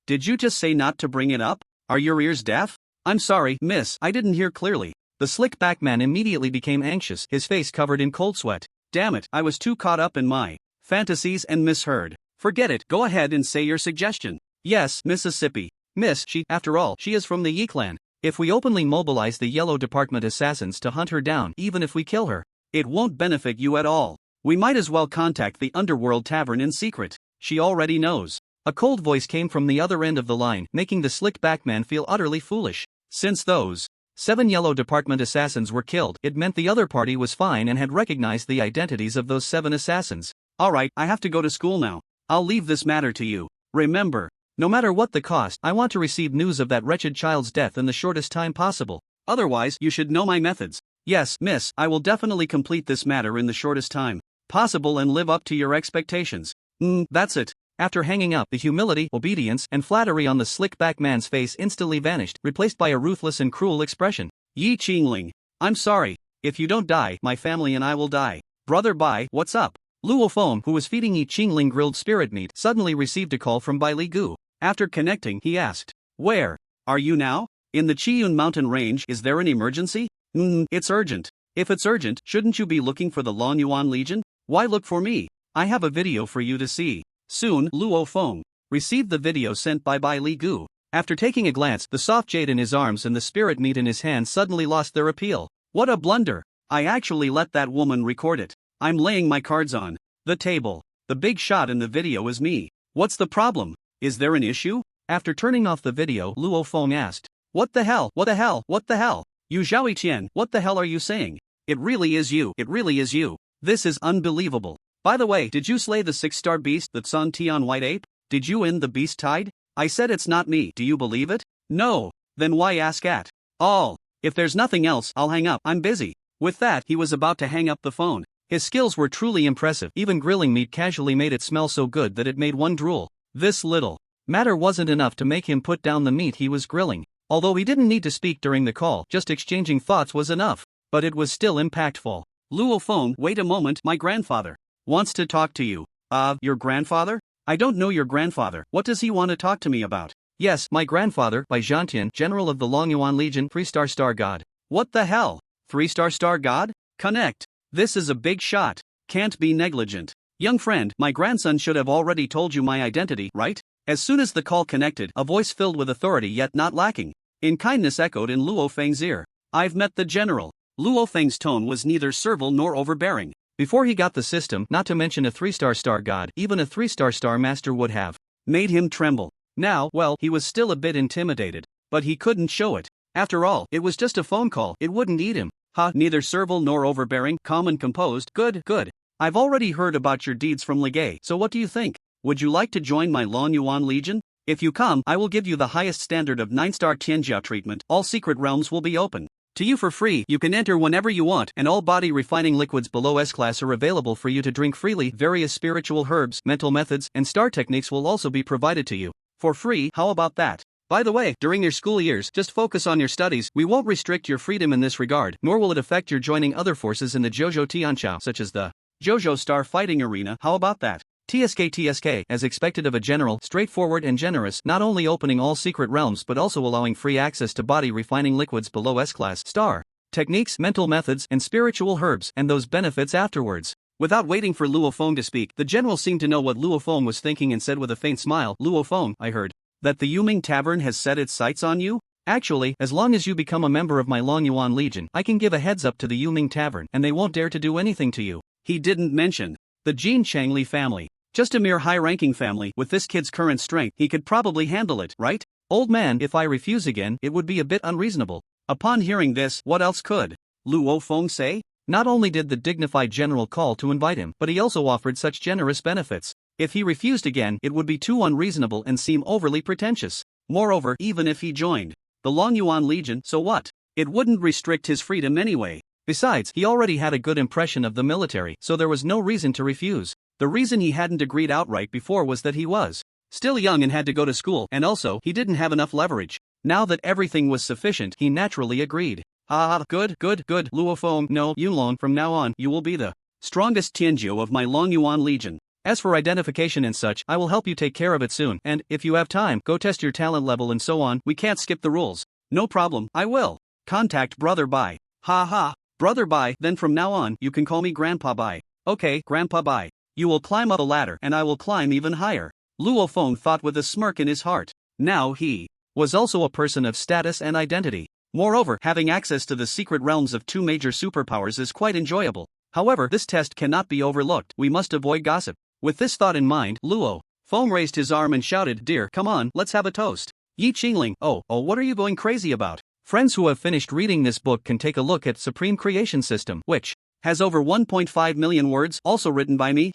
[SPEAKER 1] did you just say not to bring it up? Are your ears deaf? I'm sorry, miss, I didn't hear clearly. The slick-back man immediately became anxious, his face covered in cold sweat. Damn it, I was too caught up in my fantasies and misheard. Forget it, go ahead and say your suggestion. Yes, Mississippi. Miss, after all, she is from the Yi clan. If we openly mobilize the Yellow Department assassins to hunt her down, even if we kill her, it won't benefit you at all. We might as well contact the Underworld Tavern in secret. She already knows. A cold voice came from the other end of the line, making the slick-back man feel utterly foolish. Since those 7 Yellow Department assassins were killed, it meant the other party was fine and had recognized the identities of those 7 assassins. Alright, I have to go to school now. I'll leave this matter to you. Remember, no matter what the cost, I want to receive news of that wretched child's death in the shortest time possible. Otherwise, you should know my methods. Yes, miss, I will definitely complete this matter in the shortest time possible and live up to your expectations. That's it. After hanging up, the humility, obedience, and flattery on the slick-back man's face instantly vanished, replaced by a ruthless and cruel expression. Yi Qingling. I'm sorry. If you don't die, my family and I will die. Brother Bai, what's up? Luo Feng, who was feeding Yi Qingling grilled spirit meat, suddenly received a call from Bai Li Gu. After connecting, he asked, "Where are you now? In the Qiyun mountain range. Is there an emergency?" It's urgent. If it's urgent, shouldn't you be looking for the Long Yuan Legion? Why look for me? I have a video for you to see. Soon, Luo Feng received the video sent by Bai Li Gu. After taking a glance, the soft jade in his arms and the spirit meat in his hand suddenly lost their appeal. What a blunder! I actually let that woman record it. I'm laying my cards on the table. The big shot in the video is me. What's the problem? Is there an issue? After turning off the video, Luo Feng asked, What the hell? What the hell? What the hell? Yu Zhaoitian, what the hell are you saying? It really is you. It really is you. This is unbelievable. By the way, did you slay the 6-star beast that Sun Tian White Ape? Did you end the beast tide? I said it's not me. Do you believe it? No. Then why ask at all? If there's nothing else, I'll hang up. I'm busy. With that, he was about to hang up the phone. His skills were truly impressive. Even grilling meat casually made it smell so good that it made one drool. This little matter wasn't enough to make him put down the meat he was grilling. Although he didn't need to speak during the call, just exchanging thoughts was enough. But it was still impactful. Luo Feng, wait a moment, my grandfather wants to talk to you. Your grandfather? I don't know your grandfather. What does he want to talk to me about? Yes, my grandfather, Bai Zhantian, general of the Long Yuan Legion, 3-star star god. What the hell? 3-star star god? Connect. This is a big shot. Can't be negligent. Young friend, my grandson should have already told you my identity, right? As soon as the call connected, a voice filled with authority yet not lacking in kindness echoed in Luo Feng's ear. I've met the general. Luo Feng's tone was neither servile nor overbearing. Before he got the system, not to mention a 3-star star god, even a 3-star star master would have made him tremble. Now, well, he was still a bit intimidated, but he couldn't show it. After all, it was just a phone call, it wouldn't eat him. Neither servile nor overbearing, calm and composed. Good. I've already heard about your deeds from Ligay, so what do you think? Would you like to join my Long Yuan Legion? If you come, I will give you the highest standard of 9-star Tianjiao treatment. All secret realms will be open to you for free. You can enter whenever you want, and all body refining liquids below S-class are available for you to drink freely. Various spiritual herbs, mental methods, and star techniques will also be provided to you for free. How about that? By the way, during your school years, just focus on your studies. We won't restrict your freedom in this regard, nor will it affect your joining other forces in the Zhozhou Tianqiao, such as the Zhozhou Star Fighting Arena. How about that? TSK, as expected of a general, straightforward and generous, not only opening all secret realms but also allowing free access to body refining liquids below S-class, star techniques, mental methods, and spiritual herbs, and those benefits afterwards. Without waiting for Luo Feng to speak, the general seemed to know what Luo Feng was thinking and said with a faint smile, Luo Feng, I heard that the Yuming Tavern has set its sights on you? Actually, as long as you become a member of my Long Yuan Legion, I can give a heads up to the Yuming Tavern, and they won't dare to do anything to you. He didn't mention the Jin Changli family. Just a mere high-ranking family. With this kid's current strength, he could probably handle it, right? Old man, if I refuse again, it would be a bit unreasonable. Upon hearing this, what else could Luo Feng say? Not only did the dignified general call to invite him, but he also offered such generous benefits. If he refused again, it would be too unreasonable and seem overly pretentious. Moreover, even if he joined the Long Yuan Legion, so what? It wouldn't restrict his freedom anyway. Besides, he already had a good impression of the military, so there was no reason to refuse. The reason he hadn't agreed outright before was that he was still young and had to go to school, and also, he didn't have enough leverage. Now that everything was sufficient, he naturally agreed. Good, Luo Feng, no, Yunlong, from now on, you will be the strongest Tianjiao of my Long Yuan Legion. As for identification and such, I will help you take care of it soon, and, if you have time, go test your talent level and so on. We can't skip the rules. No problem, I will. Contact Brother Bai. Brother Bai, then from now on, you can call me Grandpa Bai. Okay, Grandpa Bai. You will climb up the ladder and I will climb even higher. Luo Feng thought with a smirk in his heart. Now he was also a person of status and identity. Moreover, having access to the secret realms of two major superpowers is quite enjoyable. However, this test cannot be overlooked. We must avoid gossip. With this thought in mind, Luo Feng raised his arm and shouted, Dear, come on, let's have a toast. Yi Qingling, oh, what are you going crazy about? Friends who have finished reading this book can take a look at Supreme Creation System, which has over 1.5 million words, also written by me,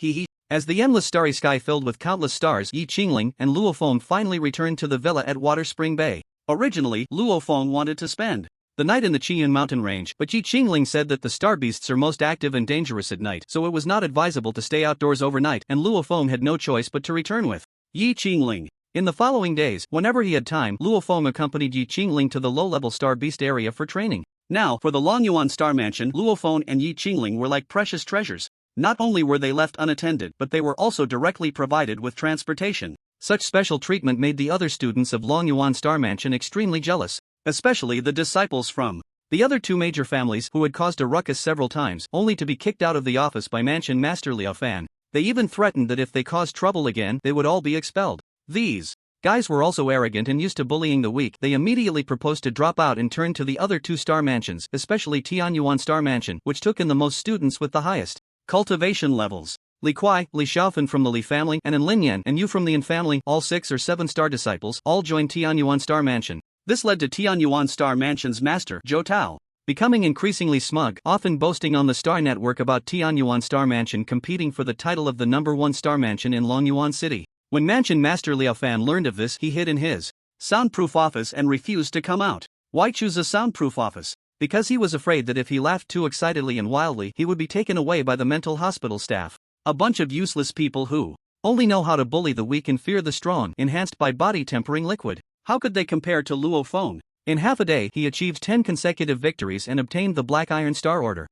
[SPEAKER 1] As the endless starry sky filled with countless stars, Yi Qingling and Luo Feng finally returned to the villa at Water Spring Bay. Originally, Luo Feng wanted to spend the night in the Chiyun mountain range, but Yi Qingling said that the star beasts are most active and dangerous at night, so it was not advisable to stay outdoors overnight, and Luo Feng had no choice but to return with Yi Qingling. In the following days, whenever he had time, Luo Feng accompanied Yi Qingling to the low-level star beast area for training. Now, for the Longyuan Star Mansion, Luo Feng and Yi Qingling were like precious treasures. Not only were they left unattended, but they were also directly provided with transportation. Such special treatment made the other students of Longyuan Star Mansion extremely jealous, especially the disciples from the other two major families who had caused a ruckus several times, only to be kicked out of the office by Mansion Master Liao Fan. They even threatened that if they caused trouble again, they would all be expelled. These guys were also arrogant and used to bullying the weak. They immediately proposed to drop out and turn to the other two star mansions, especially Tianyuan Star Mansion, which took in the most students with the highest cultivation levels. Li Kuai, Li Xiaofan from the Li family, and Lin Yan and Yu from the Yin family, all 6 or 7 star disciples, all joined Tianyuan Star Mansion. This led to Tianyuan Star Mansion's master, Zhou Tao, becoming increasingly smug, often boasting on the Star Network about Tianyuan Star Mansion competing for the title of the #1 star mansion in Longyuan City. When Mansion Master Liao Fan learned of this, he hid in his soundproof office and refused to come out. Why choose a soundproof office? Because he was afraid that if he laughed too excitedly and wildly, he would be taken away by the mental hospital staff. A bunch of useless people who only know how to bully the weak and fear the strong, enhanced by body-tempering liquid. How could they compare to Luo Feng? In half a day, he achieved 10 consecutive victories and obtained the Black Iron Star Order.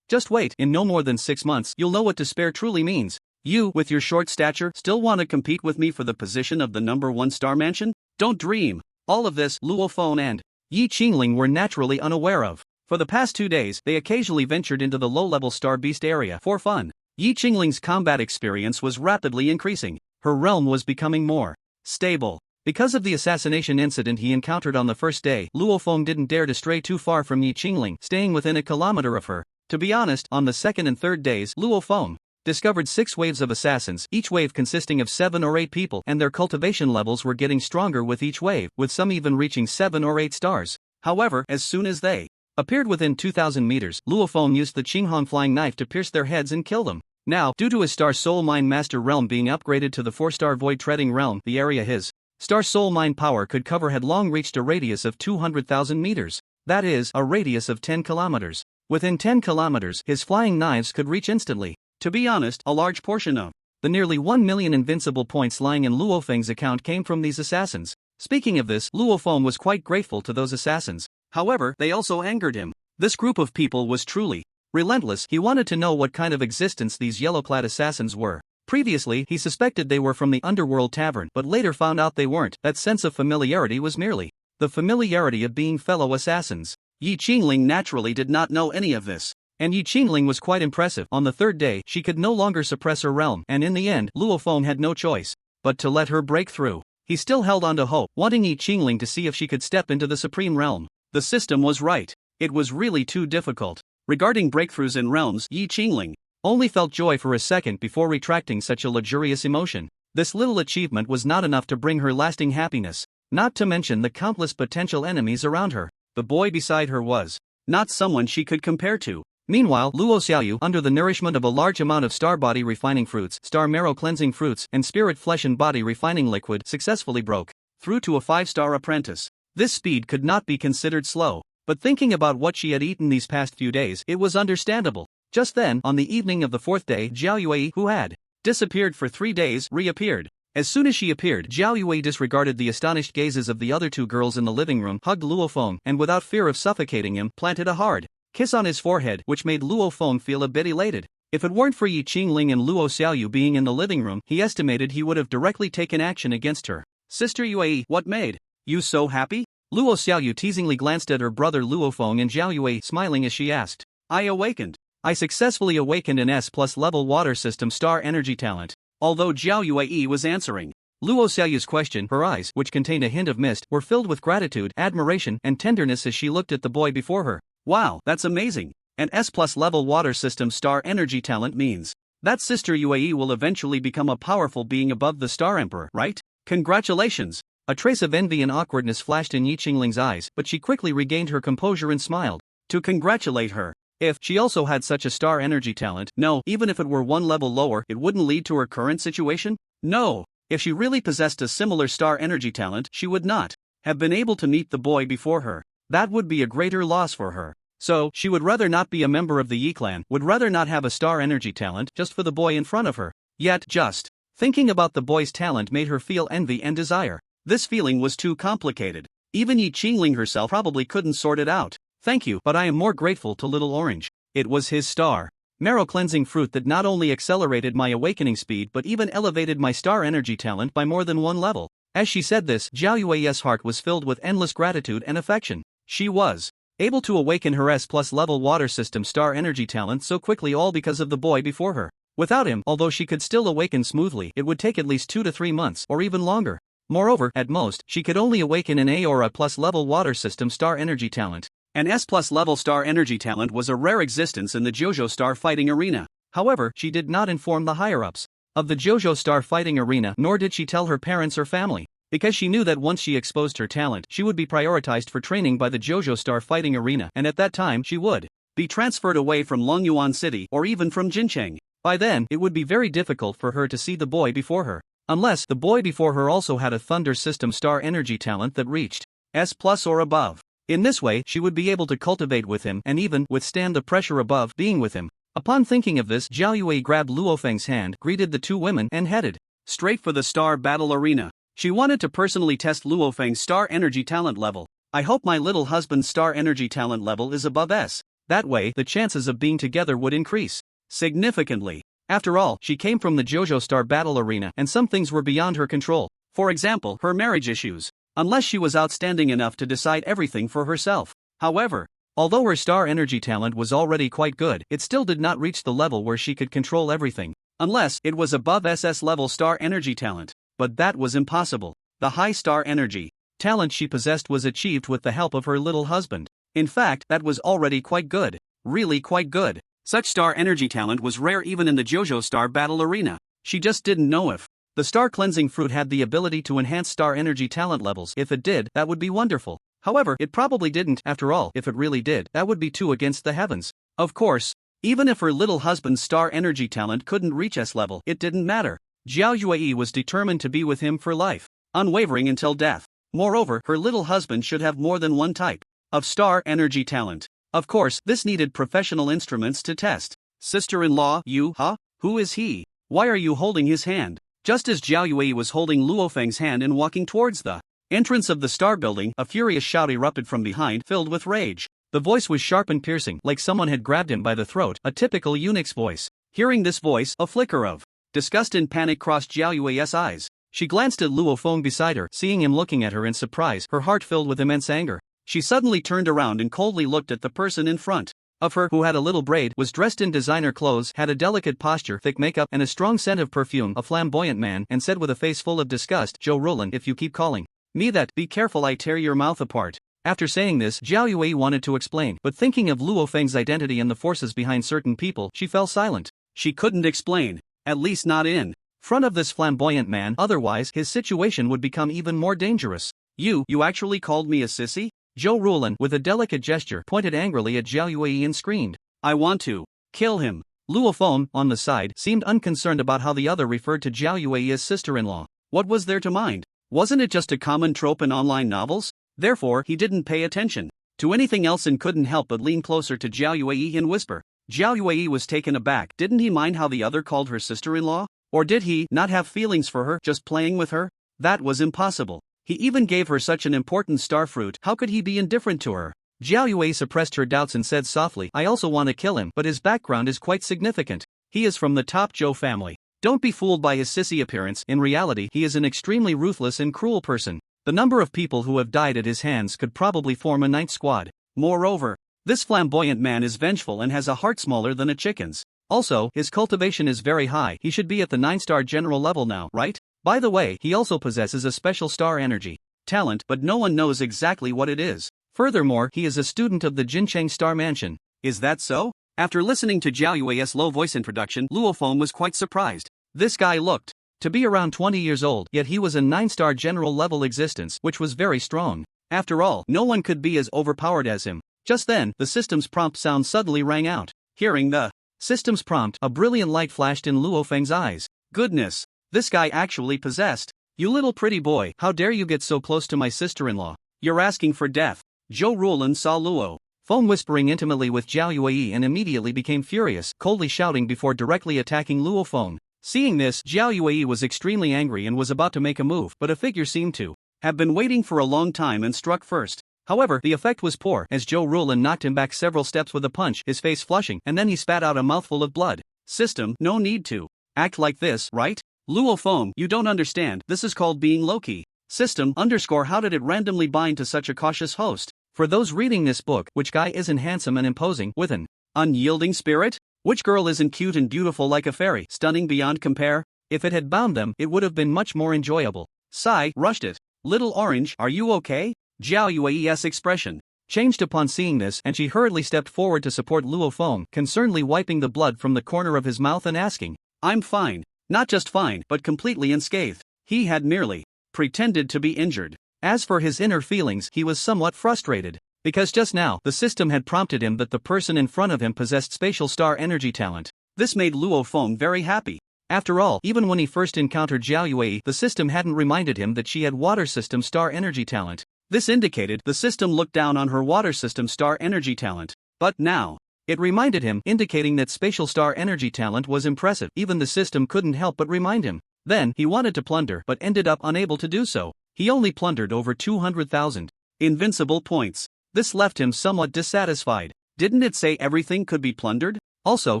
[SPEAKER 1] Just wait, in no more than 6 months, you'll know what despair truly means. You, with your short stature, still want to compete with me for the position of the #1 star mansion? Don't dream. All of this, Luo Feng and Yi Qingling were naturally unaware of. For the past 2 days, they occasionally ventured into the low-level star beast area for fun. Yi Qingling's combat experience was rapidly increasing. Her realm was becoming more stable. Because of the assassination incident he encountered on the first day, Luo Feng didn't dare to stray too far from Yi Qingling, staying within a kilometer of her. To be honest, on the second and third days, Luo Feng discovered 6 waves of assassins, each wave consisting of 7 or 8 people, and their cultivation levels were getting stronger with each wave, with some even reaching 7 or 8 stars. However, as soon as they appeared within 2,000 meters, Luo Feng used the Qinghong flying knife to pierce their heads and kill them. Now, due to his Star Soul Mine Master realm being upgraded to the 4-star Void Treading realm, the area his Star Soul Mine power could cover had long reached a radius of 200,000 meters. That is, a radius of 10 kilometers. Within 10 kilometers, his flying knives could reach instantly. To be honest, a large portion of the nearly 1 million invincible points lying in Luo Feng's account came from these assassins. Speaking of this, Luo Feng was quite grateful to those assassins. However, they also angered him. This group of people was truly relentless. He wanted to know what kind of existence these yellow-clad assassins were. Previously, he suspected they were from the Underworld Tavern, but later found out they weren't. That sense of familiarity was merely the familiarity of being fellow assassins. Yi Qingling naturally did not know any of this. And Yi Qingling was quite impressive. On the third day, she could no longer suppress her realm, and in the end, Luo Feng had no choice but to let her break through. He still held on to hope, wanting Yi Qingling to see if she could step into the Supreme Realm. The system was right. It was really too difficult. Regarding breakthroughs in realms, Yi Qingling only felt joy for a second before retracting such a luxurious emotion. This little achievement was not enough to bring her lasting happiness, not to mention the countless potential enemies around her. The boy beside her was not someone she could compare to. Meanwhile, Luo Xiaoyu, under the nourishment of a large amount of star body refining fruits, star marrow cleansing fruits, and spirit flesh and body refining liquid, successfully broke through to a 5-star apprentice. This speed could not be considered slow, but thinking about what she had eaten these past few days, it was understandable. Just then, on the evening of the 4th day, Zhao Yue, who had disappeared for 3 days, reappeared. As soon as she appeared, Zhao Yue disregarded the astonished gazes of the other 2 girls in the living room, hugged Luo Feng, and without fear of suffocating him, planted a hard kiss on his forehead, which made Luo Feng feel a bit elated. If it weren't for Yi Qingling and Luo Xiaoyu being in the living room, he estimated he would have directly taken action against her. Sister Yue, what made you so happy? Luo Xiaoyu teasingly glanced at her brother Luo Feng and Zhao Yue, smiling as she asked. I awakened. I successfully awakened an S+ level water system star energy talent. Although Zhao Yue was answering Luo Xiaoyu's question, her eyes, which contained a hint of mist, were filled with gratitude, admiration, and tenderness as she looked at the boy before her. Wow, that's amazing. An S+ level water system star energy talent means that Sister Yue will eventually become a powerful being above the Star Emperor, right? Congratulations. A trace of envy and awkwardness flashed in Yi Qingling's eyes, but she quickly regained her composure and smiled. To congratulate her. If she also had such a star energy talent, no, even if it were 1 level lower, it wouldn't lead to her current situation? No. If she really possessed a similar star energy talent, she would not have been able to meet the boy before her. That would be a greater loss for her. So, she would rather not be a member of the Yi clan, would rather not have a star energy talent just for the boy in front of her. Yet, just thinking about the boy's talent made her feel envy and desire. This feeling was too complicated. Even Yi Qingling herself probably couldn't sort it out. Thank you, but I am more grateful to Little Orange. It was his star marrow cleansing fruit that not only accelerated my awakening speed but even elevated my star energy talent by more than one level. As she said this, Zhao Yui's heart was filled with endless gratitude and affection. She was able to awaken her S+ level water system star energy talent so quickly, all because of the boy before her. Without him, although she could still awaken smoothly, it would take at least 2 to 3 months or even longer. Moreover, at most, she could only awaken an A or A+ level water system star energy talent. An S+ level star energy talent was a rare existence in the JoJo Star Fighting Arena. However, she did not inform the higher-ups of the JoJo Star Fighting Arena, nor did she tell her parents or family, because she knew that once she exposed her talent, she would be prioritized for training by the JoJo Star Fighting Arena, and at that time she would be transferred away from Longyuan City or even from Jincheng. By then, it would be very difficult for her to see the boy before her, unless the boy before her also had a Thunder System star energy talent that reached S+ or above. In this way, she would be able to cultivate with him and even withstand the pressure above being with him. Upon thinking of this, Zhao Yui grabbed Luo Feng's hand, greeted the two women, and headed straight for the Star Battle Arena. She wanted to personally test Luo Feng's star energy talent level. I hope my little husband's star energy talent level is above S. That way, the chances of being together would increase significantly. After all, she came from the JoJo Star Battle Arena and some things were beyond her control. For example, her marriage issues. Unless she was outstanding enough to decide everything for herself. However, although her star energy talent was already quite good, it still did not reach the level where she could control everything. Unless it was above SS level star energy talent. But that was impossible. The high star energy talent she possessed was achieved with the help of her little husband. In fact, that was already quite good. Really quite good. Such star energy talent was rare even in the JoJo Star Battle Arena. She just didn't know if the star cleansing fruit had the ability to enhance star energy talent levels. If it did, that would be wonderful. However, it probably didn't. After all, if it really did, that would be too against the heavens. Of course, even if her little husband's star energy talent couldn't reach S level, it didn't matter. Zhao Yui was determined to be with him for life, unwavering until death. Moreover, her little husband should have more than one type of star energy talent. Of course, this needed professional instruments to test. Sister-in-law, you, huh? Who is he? Why are you holding his hand? Just as Zhao Yui was holding Luo Feng's hand and walking towards the entrance of the star building, a furious shout erupted from behind, filled with rage. The voice was sharp and piercing, like someone had grabbed him by the throat, a typical eunuch's voice. Hearing this voice, a flicker of disgust and panic crossed Zhao Yui's eyes. She glanced at Luo Feng beside her, seeing him looking at her in surprise, her heart filled with immense anger. She suddenly turned around and coldly looked at the person in front of her, who had a little braid, was dressed in designer clothes, had a delicate posture, thick makeup, and a strong scent of perfume, a flamboyant man, and said with a face full of disgust, "Zhou Rulan, if you keep calling me that, be careful I tear your mouth apart." After saying this, Zhao Yui wanted to explain, but thinking of Luo Feng's identity and the forces behind certain people, she fell silent. She couldn't explain, at least not in front of this flamboyant man, otherwise his situation would become even more dangerous. You actually called me a sissy?" Zhou Rulan, with a delicate gesture, pointed angrily at Zhao Yui and screamed, "I want to kill him." Luo Feng, on the side, seemed unconcerned about how the other referred to Zhao Yui as sister-in-law. What was there to mind? Wasn't it just a common trope in online novels? Therefore, he didn't pay attention to anything else and couldn't help but lean closer to Zhao Yui and whisper. Zhao Yui was taken aback. Didn't he mind how the other called her sister-in-law? Or did he not have feelings for her, just playing with her? That was impossible. He even gave her such an important star fruit, how could he be indifferent to her? Zhao Yui suppressed her doubts and said softly, "I also want to kill him, but his background is quite significant. He is from the top Zhou family. Don't be fooled by his sissy appearance, in reality he is an extremely ruthless and cruel person. The number of people who have died at his hands could probably form a 9th squad. Moreover, this flamboyant man is vengeful and has a heart smaller than a chicken's. Also, his cultivation is very high, he should be at the 9-star general level now, right? By the way, he also possesses a special star energy talent, but no one knows exactly what it is. Furthermore, he is a student of the Jincheng Star Mansion." Is that so? After listening to Zhao Yui's low voice introduction, Luo Feng was quite surprised. This guy looked to be around 20 years old, yet he was a 9-star general level existence, which was very strong. After all, no one could be as overpowered as him. Just then, the system's prompt sound suddenly rang out. Hearing the system's prompt, a brilliant light flashed in Luo Feng's eyes. Goodness! This guy actually possessed. "You little pretty boy, how dare you get so close to my sister-in-law? You're asking for death." Zhou Rulin saw Luo Feng whispering intimately with Zhao Yue and immediately became furious, coldly shouting before directly attacking Luo Feng. Seeing this, Zhao Yue was extremely angry and was about to make a move, but a figure seemed to have been waiting for a long time and struck first. However, the effect was poor as Zhou Rulin knocked him back several steps with a punch, his face flushing, and then he spat out a mouthful of blood. System, no need to act like this, right? Luo Feng, you don't understand, this is called being low-key. System, how did it randomly bind to such a cautious host? For those reading this book, which guy isn't handsome and imposing, with an unyielding spirit? Which girl isn't cute and beautiful like a fairy, stunning beyond compare? If it had bound them, it would have been much more enjoyable. Sigh, rushed it. Little Orange, are you okay? Zhao Yue's expression changed upon seeing this, and she hurriedly stepped forward to support Luo Feng, concernedly wiping the blood from the corner of his mouth and asking, I'm fine. Not just fine, but completely unscathed. He had merely pretended to be injured. As for his inner feelings, he was somewhat frustrated, because just now, the system had prompted him that the person in front of him possessed spatial star energy talent. This made Luo Feng very happy. After all, even when he first encountered Zhao Yue, the system hadn't reminded him that she had water system star energy talent. This indicated the system looked down on her water system star energy talent. But now, it reminded him, indicating that spatial star energy talent was impressive. Even the system couldn't help but remind him. Then, he wanted to plunder but ended up unable to do so. He only plundered over 200,000 invincible points. This left him somewhat dissatisfied. Didn't it say everything could be plundered? Also,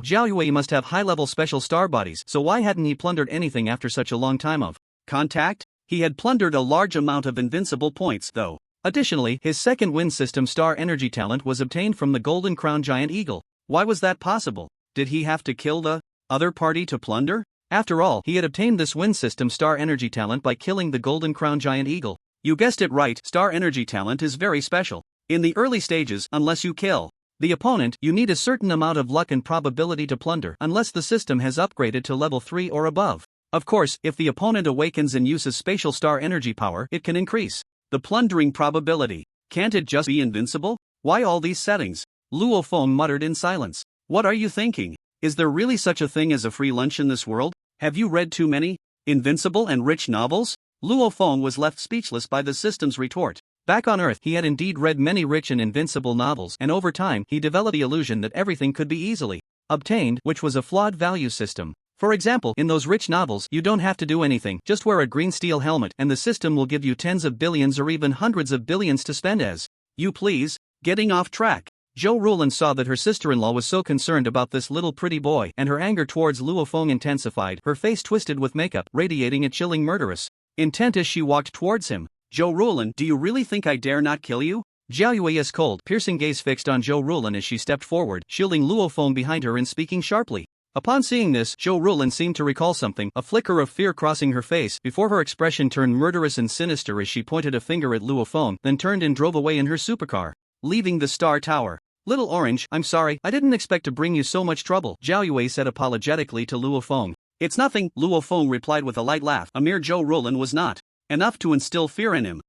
[SPEAKER 1] Zhao Yue must have high-level special star bodies, so why hadn't he plundered anything after such a long time of contact? He had plundered a large amount of invincible points, though. Additionally, his second wind system star energy talent was obtained from the Golden Crown Giant Eagle. Why was that possible? Did he have to kill the other party to plunder? After all, he had obtained this wind system star energy talent by killing the Golden Crown Giant Eagle. You guessed it right, star energy talent is very special. In the early stages, unless you kill the opponent, you need a certain amount of luck and probability to plunder, unless the system has upgraded to level 3 or above. Of course, if the opponent awakens and uses spatial star energy power, it can increase the plundering probability. Can't it just be invincible? Why all these settings? Luo Feng muttered in silence. What are you thinking? Is there really such a thing as a free lunch in this world? Have you read too many invincible and rich novels? Luo Feng was left speechless by the system's retort. Back on Earth, he had indeed read many rich and invincible novels, and over time, he developed the illusion that everything could be easily obtained, which was a flawed value system. For example, in those rich novels, you don't have to do anything, just wear a green steel helmet, and the system will give you tens of billions or even hundreds of billions to spend as you please. Getting off track. Zhou Rulin saw that her sister-in-law was so concerned about this little pretty boy, and her anger towards Luo Feng intensified, her face twisted with makeup, radiating a chilling murderous intent as she walked towards him. Zhou Rulin, do you really think I dare not kill you? Zhao Yue's cold, piercing gaze fixed on Zhou Rulin as she stepped forward, shielding Luo Feng behind her and speaking sharply. Upon seeing this, Zhou Rulin seemed to recall something, a flicker of fear crossing her face, before her expression turned murderous and sinister as she pointed a finger at Luo Feng, then turned and drove away in her supercar, leaving the Star Tower. Little Orange, I'm sorry, I didn't expect to bring you so much trouble, Zhao Yue said apologetically to Luo Feng. It's nothing, Luo Feng replied with a light laugh. A mere Zhou Rulin was not enough to instill fear in him.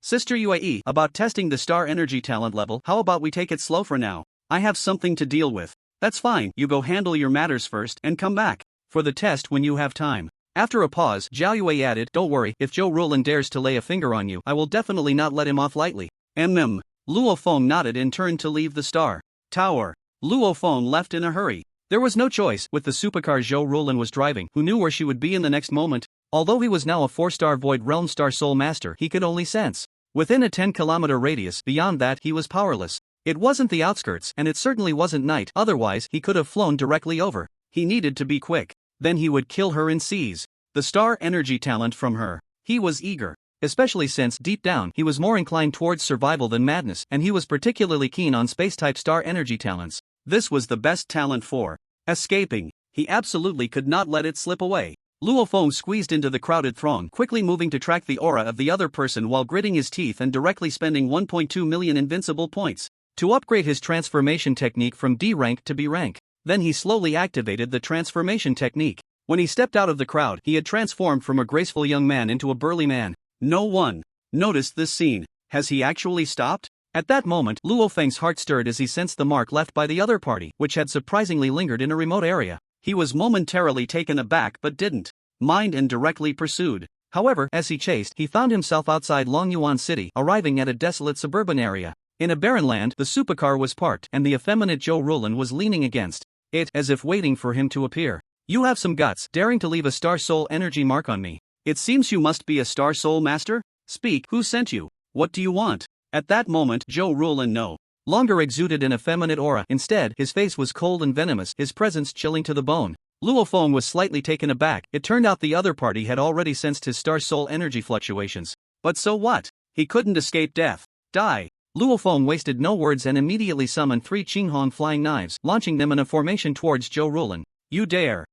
[SPEAKER 1] Sister Yue, about testing the star energy talent level, how about we take it slow for now? I have something to deal with. That's fine, you go handle your matters first and come back for the test when you have time. After a pause, Zhao Yue added, don't worry, if Zhou Rulin dares to lay a finger on you, I will definitely not let him off lightly. Luo Feng nodded and turned to leave the Star Tower. Luo Feng left in a hurry. There was no choice, with the supercar Zhou Rulin was driving, who knew where she would be in the next moment. Although he was now a 4-star Void Realm Star Soul Master, he could only sense within a 10-kilometer radius. Beyond that, he was powerless. It wasn't the outskirts, and it certainly wasn't night, otherwise he could have flown directly over. He needed to be quick. Then he would kill her and seize the star energy talent from her. He was eager, especially since, deep down, he was more inclined towards survival than madness, and he was particularly keen on space-type star energy talents. This was the best talent for escaping. He absolutely could not let it slip away. Luo Feng squeezed into the crowded throng, quickly moving to track the aura of the other person while gritting his teeth and directly spending 1.2 million invincible points to upgrade his transformation technique from D rank to B rank. Then he slowly activated the transformation technique. When he stepped out of the crowd, he had transformed from a graceful young man into a burly man. No one noticed this scene. Has he actually stopped? At that moment, Luo Feng's heart stirred as he sensed the mark left by the other party, which had surprisingly lingered in a remote area. He was momentarily taken aback but didn't mind and directly pursued. However, as he chased, he found himself outside Longyuan City, arriving at a desolate suburban area. In a barren land, the supercar was parked, and the effeminate Zhou Rulin was leaning against it, as if waiting for him to appear. You have some guts, daring to leave a Star Soul energy mark on me. It seems you must be a Star Soul master? Speak, who sent you? What do you want? At that moment, Zhou Rulin no longer exuded an effeminate aura. Instead, his face was cold and venomous, his presence chilling to the bone. Luo Feng was slightly taken aback. It turned out the other party had already sensed his Star Soul energy fluctuations. But so what? He couldn't escape death. Die. Luo Feng wasted no words and immediately summoned 3 Qinghong flying knives, launching them in a formation towards Zhou Rulin. You dare.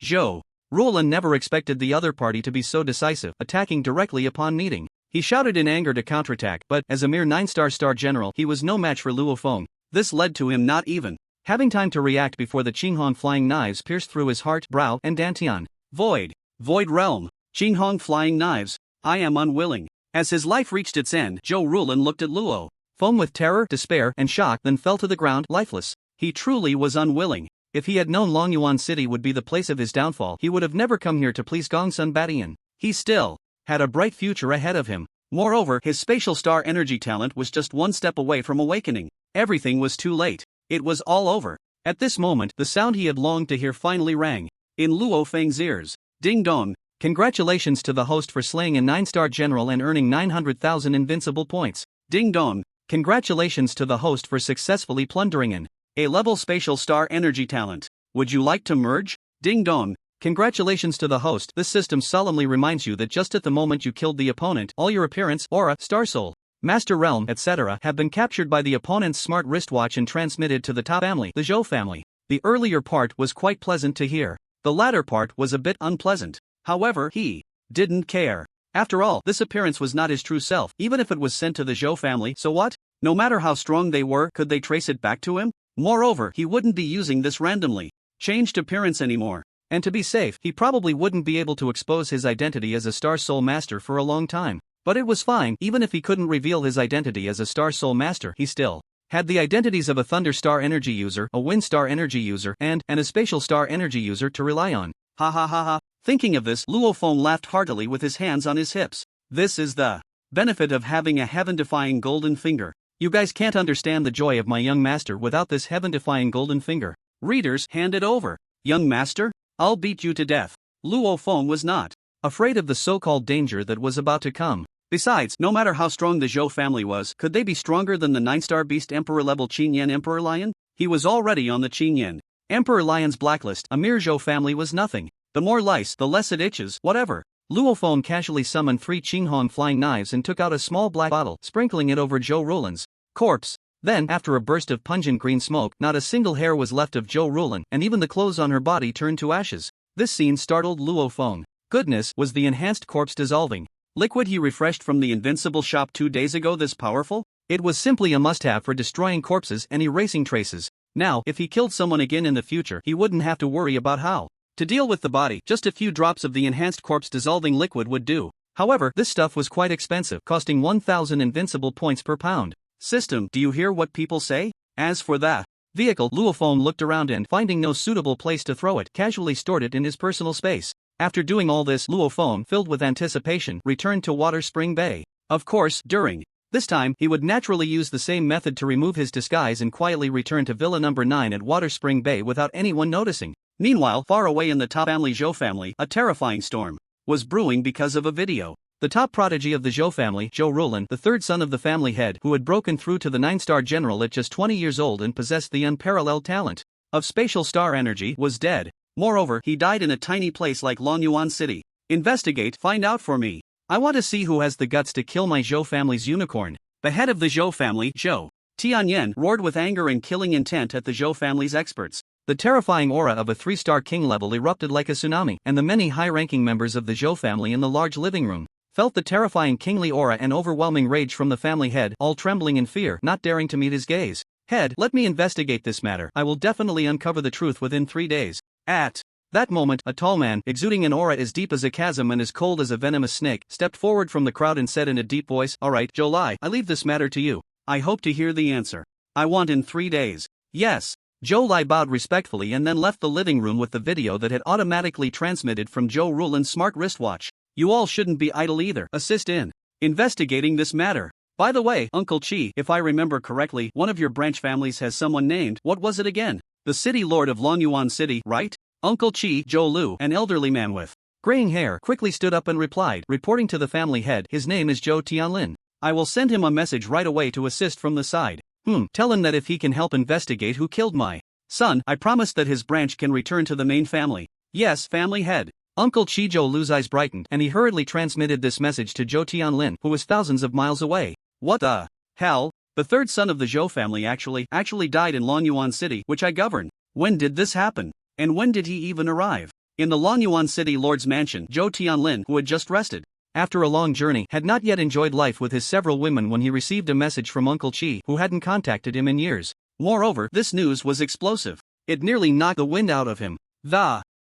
[SPEAKER 1] Zhou Rulin never expected the other party to be so decisive, attacking directly upon meeting. He shouted in anger to counterattack, but as a mere 9-star general, he was no match for Luo Feng. This led to him not even having time to react before the Qinghong flying knives pierced through his heart, brow, and dantian. Void realm. Qinghong flying knives. I am unwilling. As his life reached its end, Zhou Rulin looked at Luo Feng with terror, despair, and shock, then fell to the ground, lifeless. He truly was unwilling. If he had known Longyuan City would be the place of his downfall, he would have never come here to please Gongsun Batian. He still had a bright future ahead of him. Moreover, his spatial star energy talent was just one step away from awakening. Everything was too late. It was all over. At this moment, the sound he had longed to hear finally rang in Luo Feng's ears. Ding dong. Congratulations to the host for slaying a 9-star general and earning 900,000 invincible points. Ding dong. Congratulations to the host for successfully plundering an A-level spatial star energy talent. Would you like to merge? Ding dong. Congratulations to the host. This system solemnly reminds you that just at the moment you killed the opponent, all your appearance, aura, star soul, master realm, etc. have been captured by the opponent's smart wristwatch and transmitted to the top family, the Zhou family. The earlier part was quite pleasant to hear. The latter part was a bit unpleasant. However, he didn't care. After all, this appearance was not his true self. Even if it was sent to the Zhou family, so what? No matter how strong they were, could they trace it back to him? Moreover, he wouldn't be using this randomly changed appearance anymore. And to be safe, he probably wouldn't be able to expose his identity as a Star Soul Master for a long time. But it was fine. Even if he couldn't reveal his identity as a Star Soul Master, he still had the identities of a Thunder Star Energy user, a Wind Star Energy user, and a Spatial Star Energy user to rely on. Ha ha ha ha. Thinking of this, Luo Feng laughed heartily with his hands on his hips. This is the benefit of having a heaven-defying golden finger. You guys can't understand the joy of my young master without this heaven-defying golden finger. Readers, hand it over. Young master? I'll beat you to death. Luo Feng was not afraid of the so-called danger that was about to come. Besides, no matter how strong the Zhou family was, could they be stronger than the 9-star beast Emperor-level Qinyan Emperor Lion? He was already on the Qinyan Emperor Lion's blacklist. A mere Zhou family was nothing. The more lice, the less it itches, whatever. Luo Feng casually summoned 3 Qinghong flying knives and took out a small black bottle, sprinkling it over Zhou Rulin's corpse. Then, after a burst of pungent green smoke, not a single hair was left of Zhou Rulin, and even the clothes on her body turned to ashes. This scene startled Luo Feng. Goodness, was the enhanced corpse dissolving liquid he refreshed from the invincible shop 2 days ago this powerful? It was simply a must-have for destroying corpses and erasing traces. Now, if he killed someone again in the future, he wouldn't have to worry about how to deal with the body. Just a few drops of the enhanced corpse dissolving liquid would do. However, this stuff was quite expensive, costing 1,000 invincible points per pound. System, do you hear what people say? As for the vehicle, Luo Feng looked around and, finding no suitable place to throw it, casually stored it in his personal space. After doing all this, Luo Feng, filled with anticipation, returned to Water Spring Bay. Of course, during this time, he would naturally use the same method to remove his disguise and quietly return to Villa Number 9 at Water Spring Bay without anyone noticing. Meanwhile, far away in the top family Zhou family, a terrifying storm was brewing because of a video. The top prodigy of the Zhou family, Zhou Rulin, the third son of the family head, who had broken through to the 9-star general at just 20 years old and possessed the unparalleled talent of spatial star energy, was dead. Moreover, he died in a tiny place like Longyuan City. Investigate, find out for me. I want to see who has the guts to kill my Zhou family's unicorn. The head of the Zhou family, Zhou Tianyan, roared with anger and killing intent at the Zhou family's experts. The terrifying aura of a 3-star king level erupted like a tsunami, and the many high-ranking members of the Zhou family in the large living room felt the terrifying kingly aura and overwhelming rage from the family head, all trembling in fear, not daring to meet his gaze. Head, let me investigate this matter. I will definitely uncover the truth within 3 days. At that moment, a tall man, exuding an aura as deep as a chasm and as cold as a venomous snake, stepped forward from the crowd and said in a deep voice, "All right, Zhou Lai, I leave this matter to you. I hope to hear the answer. I want in 3 days." Yes. Zhou Lai bowed respectfully and then left the living room with the video that had automatically transmitted from Zhou Rulin's smart wristwatch. You all shouldn't be idle either. Assist in investigating this matter. By the way, Uncle Chi, if I remember correctly, one of your branch families has someone named, what was it again? The city lord of Longyuan City, right? Uncle Chi, Zhou Lu, an elderly man with graying hair, quickly stood up and replied, reporting to the family head, his name is Zhou Tianlin. I will send him a message right away to assist from the side. Tell him that if he can help investigate who killed my son, I promise that his branch can return to the main family. Yes, family head. Uncle Chi Zhou Lu's eyes brightened and he hurriedly transmitted this message to Zhou Tianlin, who was thousands of miles away. What the hell? The third son of the Zhou family actually died in Longyuan City, which I govern. When did this happen? And when did he even arrive? In the Longyuan City Lord's mansion, Zhou Tianlin, who had just rested after a long journey, had not yet enjoyed life with his several women when he received a message from Uncle Chi, who hadn't contacted him in years. Moreover, this news was explosive. It nearly knocked the wind out of him.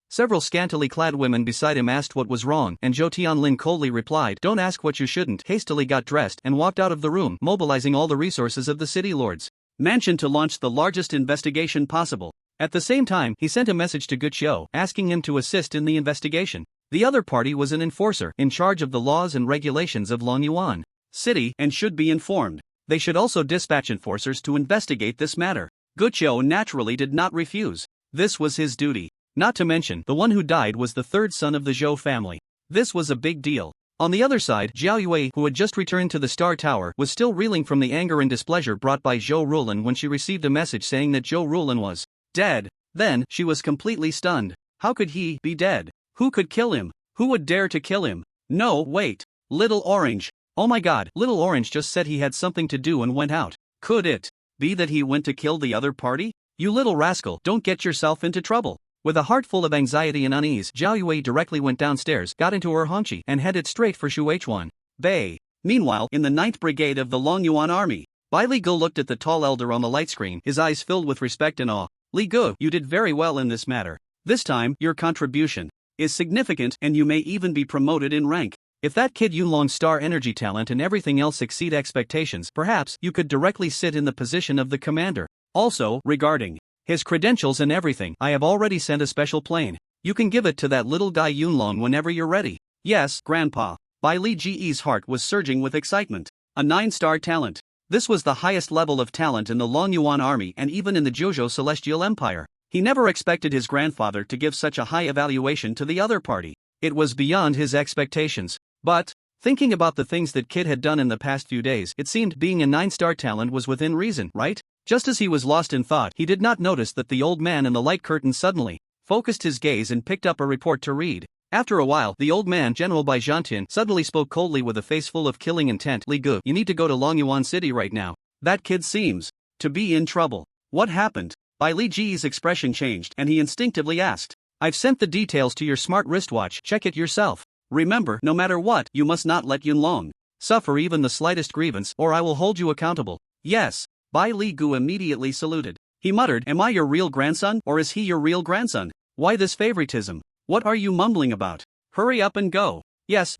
[SPEAKER 1] Several scantily clad women beside him asked what was wrong, and Zhou Tianlin coldly replied, "Don't ask what you shouldn't," hastily got dressed and walked out of the room, mobilizing all the resources of the city lord's mansion to launch the largest investigation possible. At the same time, he sent a message to Guqiu, asking him to assist in the investigation. The other party was an enforcer, in charge of the laws and regulations of Longyuan City, and should be informed. They should also dispatch enforcers to investigate this matter. Guqiu naturally did not refuse. This was his duty. Not to mention, the one who died was the third son of the Zhou family. This was a big deal. On the other side, Zhao Yue, who had just returned to the Star Tower, was still reeling from the anger and displeasure brought by Zhou Rulin when she received a message saying that Zhou Rulin was dead. Then, she was completely stunned. How could he be dead? Who could kill him? Who would dare to kill him? No, wait. Little Orange. Oh my god, Little Orange just said he had something to do and went out. Could it be that he went to kill the other party? You little rascal, don't get yourself into trouble. With a heart full of anxiety and unease, Zhao Yue directly went downstairs, got into her hongqi, and headed straight for Shuichuan Bay. Meanwhile, in the 9th Brigade of the Longyuan Army, Bai Li Gu looked at the tall elder on the light screen, his eyes filled with respect and awe. Li Gu, you did very well in this matter. This time, your contribution is significant and you may even be promoted in rank. If that kid Yunlong's star energy talent and everything else exceed expectations, perhaps you could directly sit in the position of the commander. Also, regarding his credentials and everything, I have already sent a special plane. You can give it to that little guy Yunlong whenever you're ready. Yes, Grandpa. Bai Li Ge's heart was surging with excitement. A 9-star talent. This was the highest level of talent in the Longyuan army and even in the Jojo Celestial Empire. He never expected his grandfather to give such a high evaluation to the other party. It was beyond his expectations. But, thinking about the things that Kid had done in the past few days, it seemed being a 9-star talent was within reason, right? Just as he was lost in thought, he did not notice that the old man in the light curtain suddenly focused his gaze and picked up a report to read. After a while, the old man, General Bai Zhantian, suddenly spoke coldly with a face full of killing intent. Li Gu, you need to go to Longyuan City right now. That kid seems to be in trouble. What happened? Bai Li Ji's expression changed and he instinctively asked. I've sent the details to your smart wristwatch, check it yourself. Remember, no matter what, you must not let Yunlong suffer even the slightest grievance or I will hold you accountable. Yes. Bai Li Gu immediately saluted. He muttered, am I your real grandson or is he your real grandson? Why this favoritism? What are you mumbling about? Hurry up and go. Yes,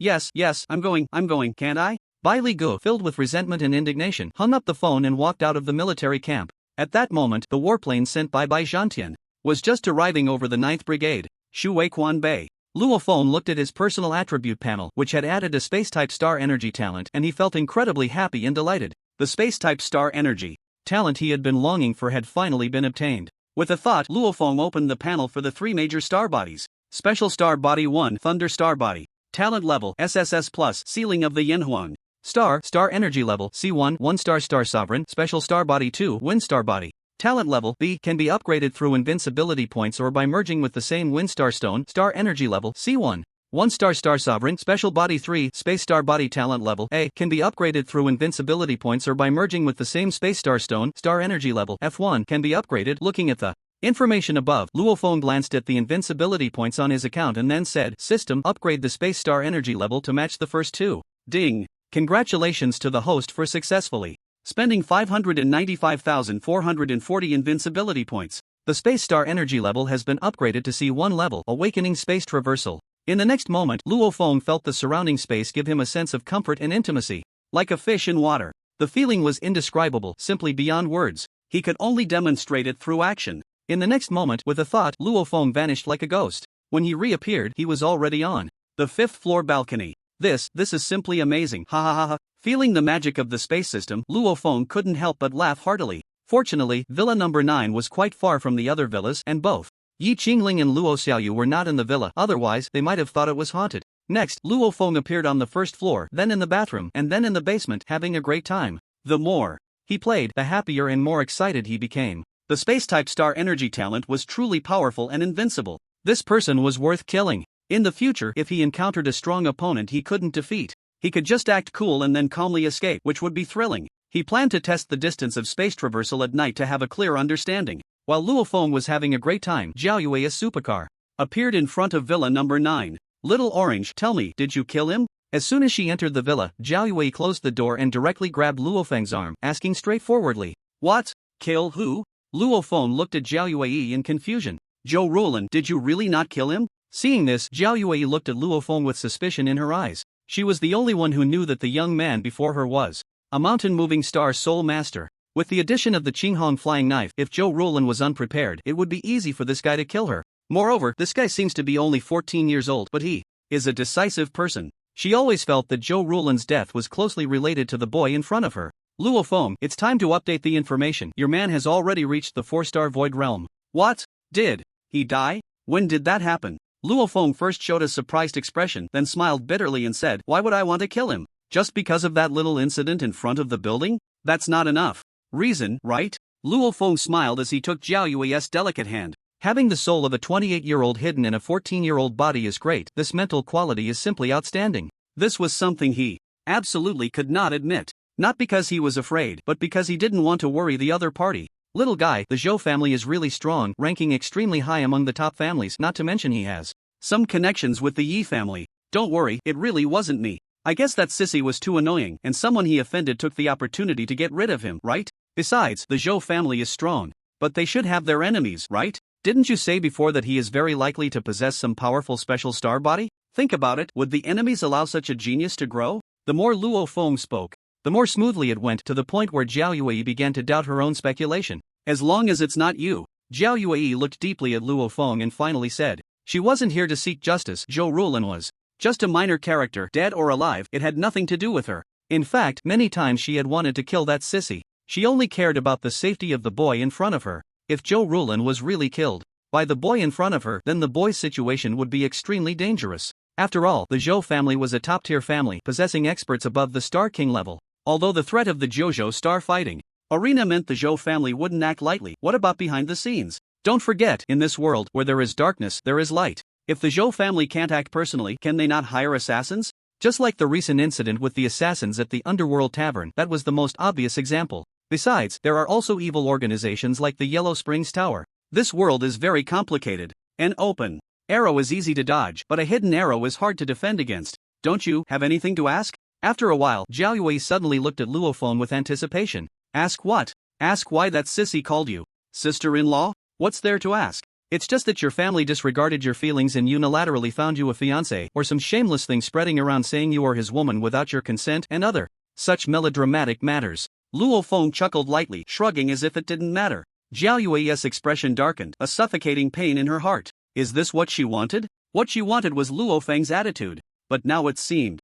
[SPEAKER 1] I'm going, can't I? Bai Li Gu, filled with resentment and indignation, hung up the phone and walked out of the military camp. At that moment, the warplane sent by Bai Zhantian was just arriving over the 9th Brigade. Shuichuan Bay. Luo Feng looked at his personal attribute panel, which had added a space-type star energy talent, and he felt incredibly happy and delighted. The space-type star energy talent he had been longing for had finally been obtained. With a thought, Luo Feng opened the panel for the 3 major star bodies. Special Star Body 1, Thunder Star Body. Talent level, SSS+, Ceiling of the Yanhuan. Star Energy level, C1, 1-star Star Sovereign. Special Star Body 2, Wind Star Body. Talent level, B, can be upgraded through invincibility points or by merging with the same Wind Star Stone. Star Energy level, C1. 1-star Star Sovereign. Special Body 3, Space Star Body. Talent level, A, can be upgraded through invincibility points or by merging with the same Space Star Stone. Star Energy level, F1, can be upgraded. Looking at the information above, Luo Feng glanced at the invincibility points on his account and then said, System, upgrade the Space Star Energy level to match the first 2. Ding. Congratulations to the host for successfully spending 595,440 invincibility points. The Space Star Energy level has been upgraded to C1 level, Awakening Space Traversal. In the next moment, Luo Feng felt the surrounding space give him a sense of comfort and intimacy. Like a fish in water. The feeling was indescribable, simply beyond words. He could only demonstrate it through action. In the next moment, with a thought, Luo Feng vanished like a ghost. When he reappeared, he was already on The 5th floor balcony. This is simply amazing. Ha ha ha ha. Feeling the magic of the space system, Luo Feng couldn't help but laugh heartily. Fortunately, Villa number 9 was quite far from the other villas, and both Yi Qingling and Luo Xiaoyu were not in the villa, otherwise they might have thought it was haunted. Next, Luo Feng appeared on the 1st floor, then in the bathroom, and then in the basement, having a great time. The more he played, the happier and more excited he became. The space-type star energy talent was truly powerful and invincible. This person was worth killing. In the future, if he encountered a strong opponent he couldn't defeat, he could just act cool and then calmly escape, which would be thrilling. He planned to test the distance of space traversal at night to have a clear understanding. While Luo Feng was having a great time, Zhao Yui's supercar appeared in front of Villa number 9. Little Orange, tell me, did you kill him? As soon as she entered the villa, Zhao Yui closed the door and directly grabbed Luo Feng's arm, asking straightforwardly, "What? Kill who?" Luo Feng looked at Zhao Yui in confusion. "Zhou Rulan, did you really not kill him?" Seeing this, Zhao Yui looked at Luo Feng with suspicion in her eyes. She was the only one who knew that the young man before her was a mountain-moving star soul master. With the addition of the Qinghong flying knife, if Zhou Rulan was unprepared, it would be easy for this guy to kill her. Moreover, this guy seems to be only 14 years old, but he is a decisive person. She always felt that Zhou Rulan's death was closely related to the boy in front of her. "Luo Feng, it's time to update the information. Your man has already reached the 4-star Void Realm." "What? Did he die? When did that happen?" Luo Feng first showed a surprised expression, then smiled bitterly and said, "Why would I want to kill him? Just because of that little incident in front of the building? That's not enough reason, right?" Luo Feng smiled as he took Zhao Yui's delicate hand. Having the soul of a 28-year-old hidden in a 14-year-old body is great. This mental quality is simply outstanding. This was something he absolutely could not admit. Not because he was afraid, but because he didn't want to worry the other party. "Little guy, the Zhou family is really strong, ranking extremely high among the top families, not to mention he has some connections with the Yi family. Don't worry, it really wasn't me. I guess that sissy was too annoying, and someone he offended took the opportunity to get rid of him, right? Besides, the Zhou family is strong. But they should have their enemies, right? Didn't you say before that he is very likely to possess some powerful special star body? Think about it, would the enemies allow such a genius to grow?" The more Luo Feng spoke, the more smoothly it went, to the point where Zhao Yui began to doubt her own speculation. "As long as it's not you." Zhao Yui looked deeply at Luo Feng and finally said, "She wasn't here to seek justice. Zhou Rulan was just a minor character, dead or alive, it had nothing to do with her. In fact, many times she had wanted to kill that sissy. She only cared about the safety of the boy in front of her. If Zhou Rulan was really killed by the boy in front of her, then the boy's situation would be extremely dangerous. After all, the Zhou family was a top-tier family, possessing experts above the Star King level. Although the threat of the JoJo star fighting arena meant the Zhou family wouldn't act lightly, what about behind the scenes? Don't forget, in this world, where there is darkness, there is light. If the Zhou family can't act personally, can they not hire assassins? Just like the recent incident with the assassins at the Underworld Tavern, that was the most obvious example. Besides, there are also evil organizations like the Yellow Springs Tower. This world is very complicated. An open arrow is easy to dodge, but a hidden arrow is hard to defend against. Don't you have anything to ask? After a while, Zhao Yui suddenly looked at Luo Feng with anticipation. "Ask what?" "Ask why that sissy called you sister-in-law? What's there to ask? It's just that your family disregarded your feelings and unilaterally found you a fiancé, or some shameless thing spreading around saying you are his woman without your consent, and other such melodramatic matters." Luo Feng chuckled lightly, shrugging as if it didn't matter. Zhao Yui's expression darkened, a suffocating pain in her heart. Is this what she wanted? What she wanted was Luo Feng's attitude. But now it seemed,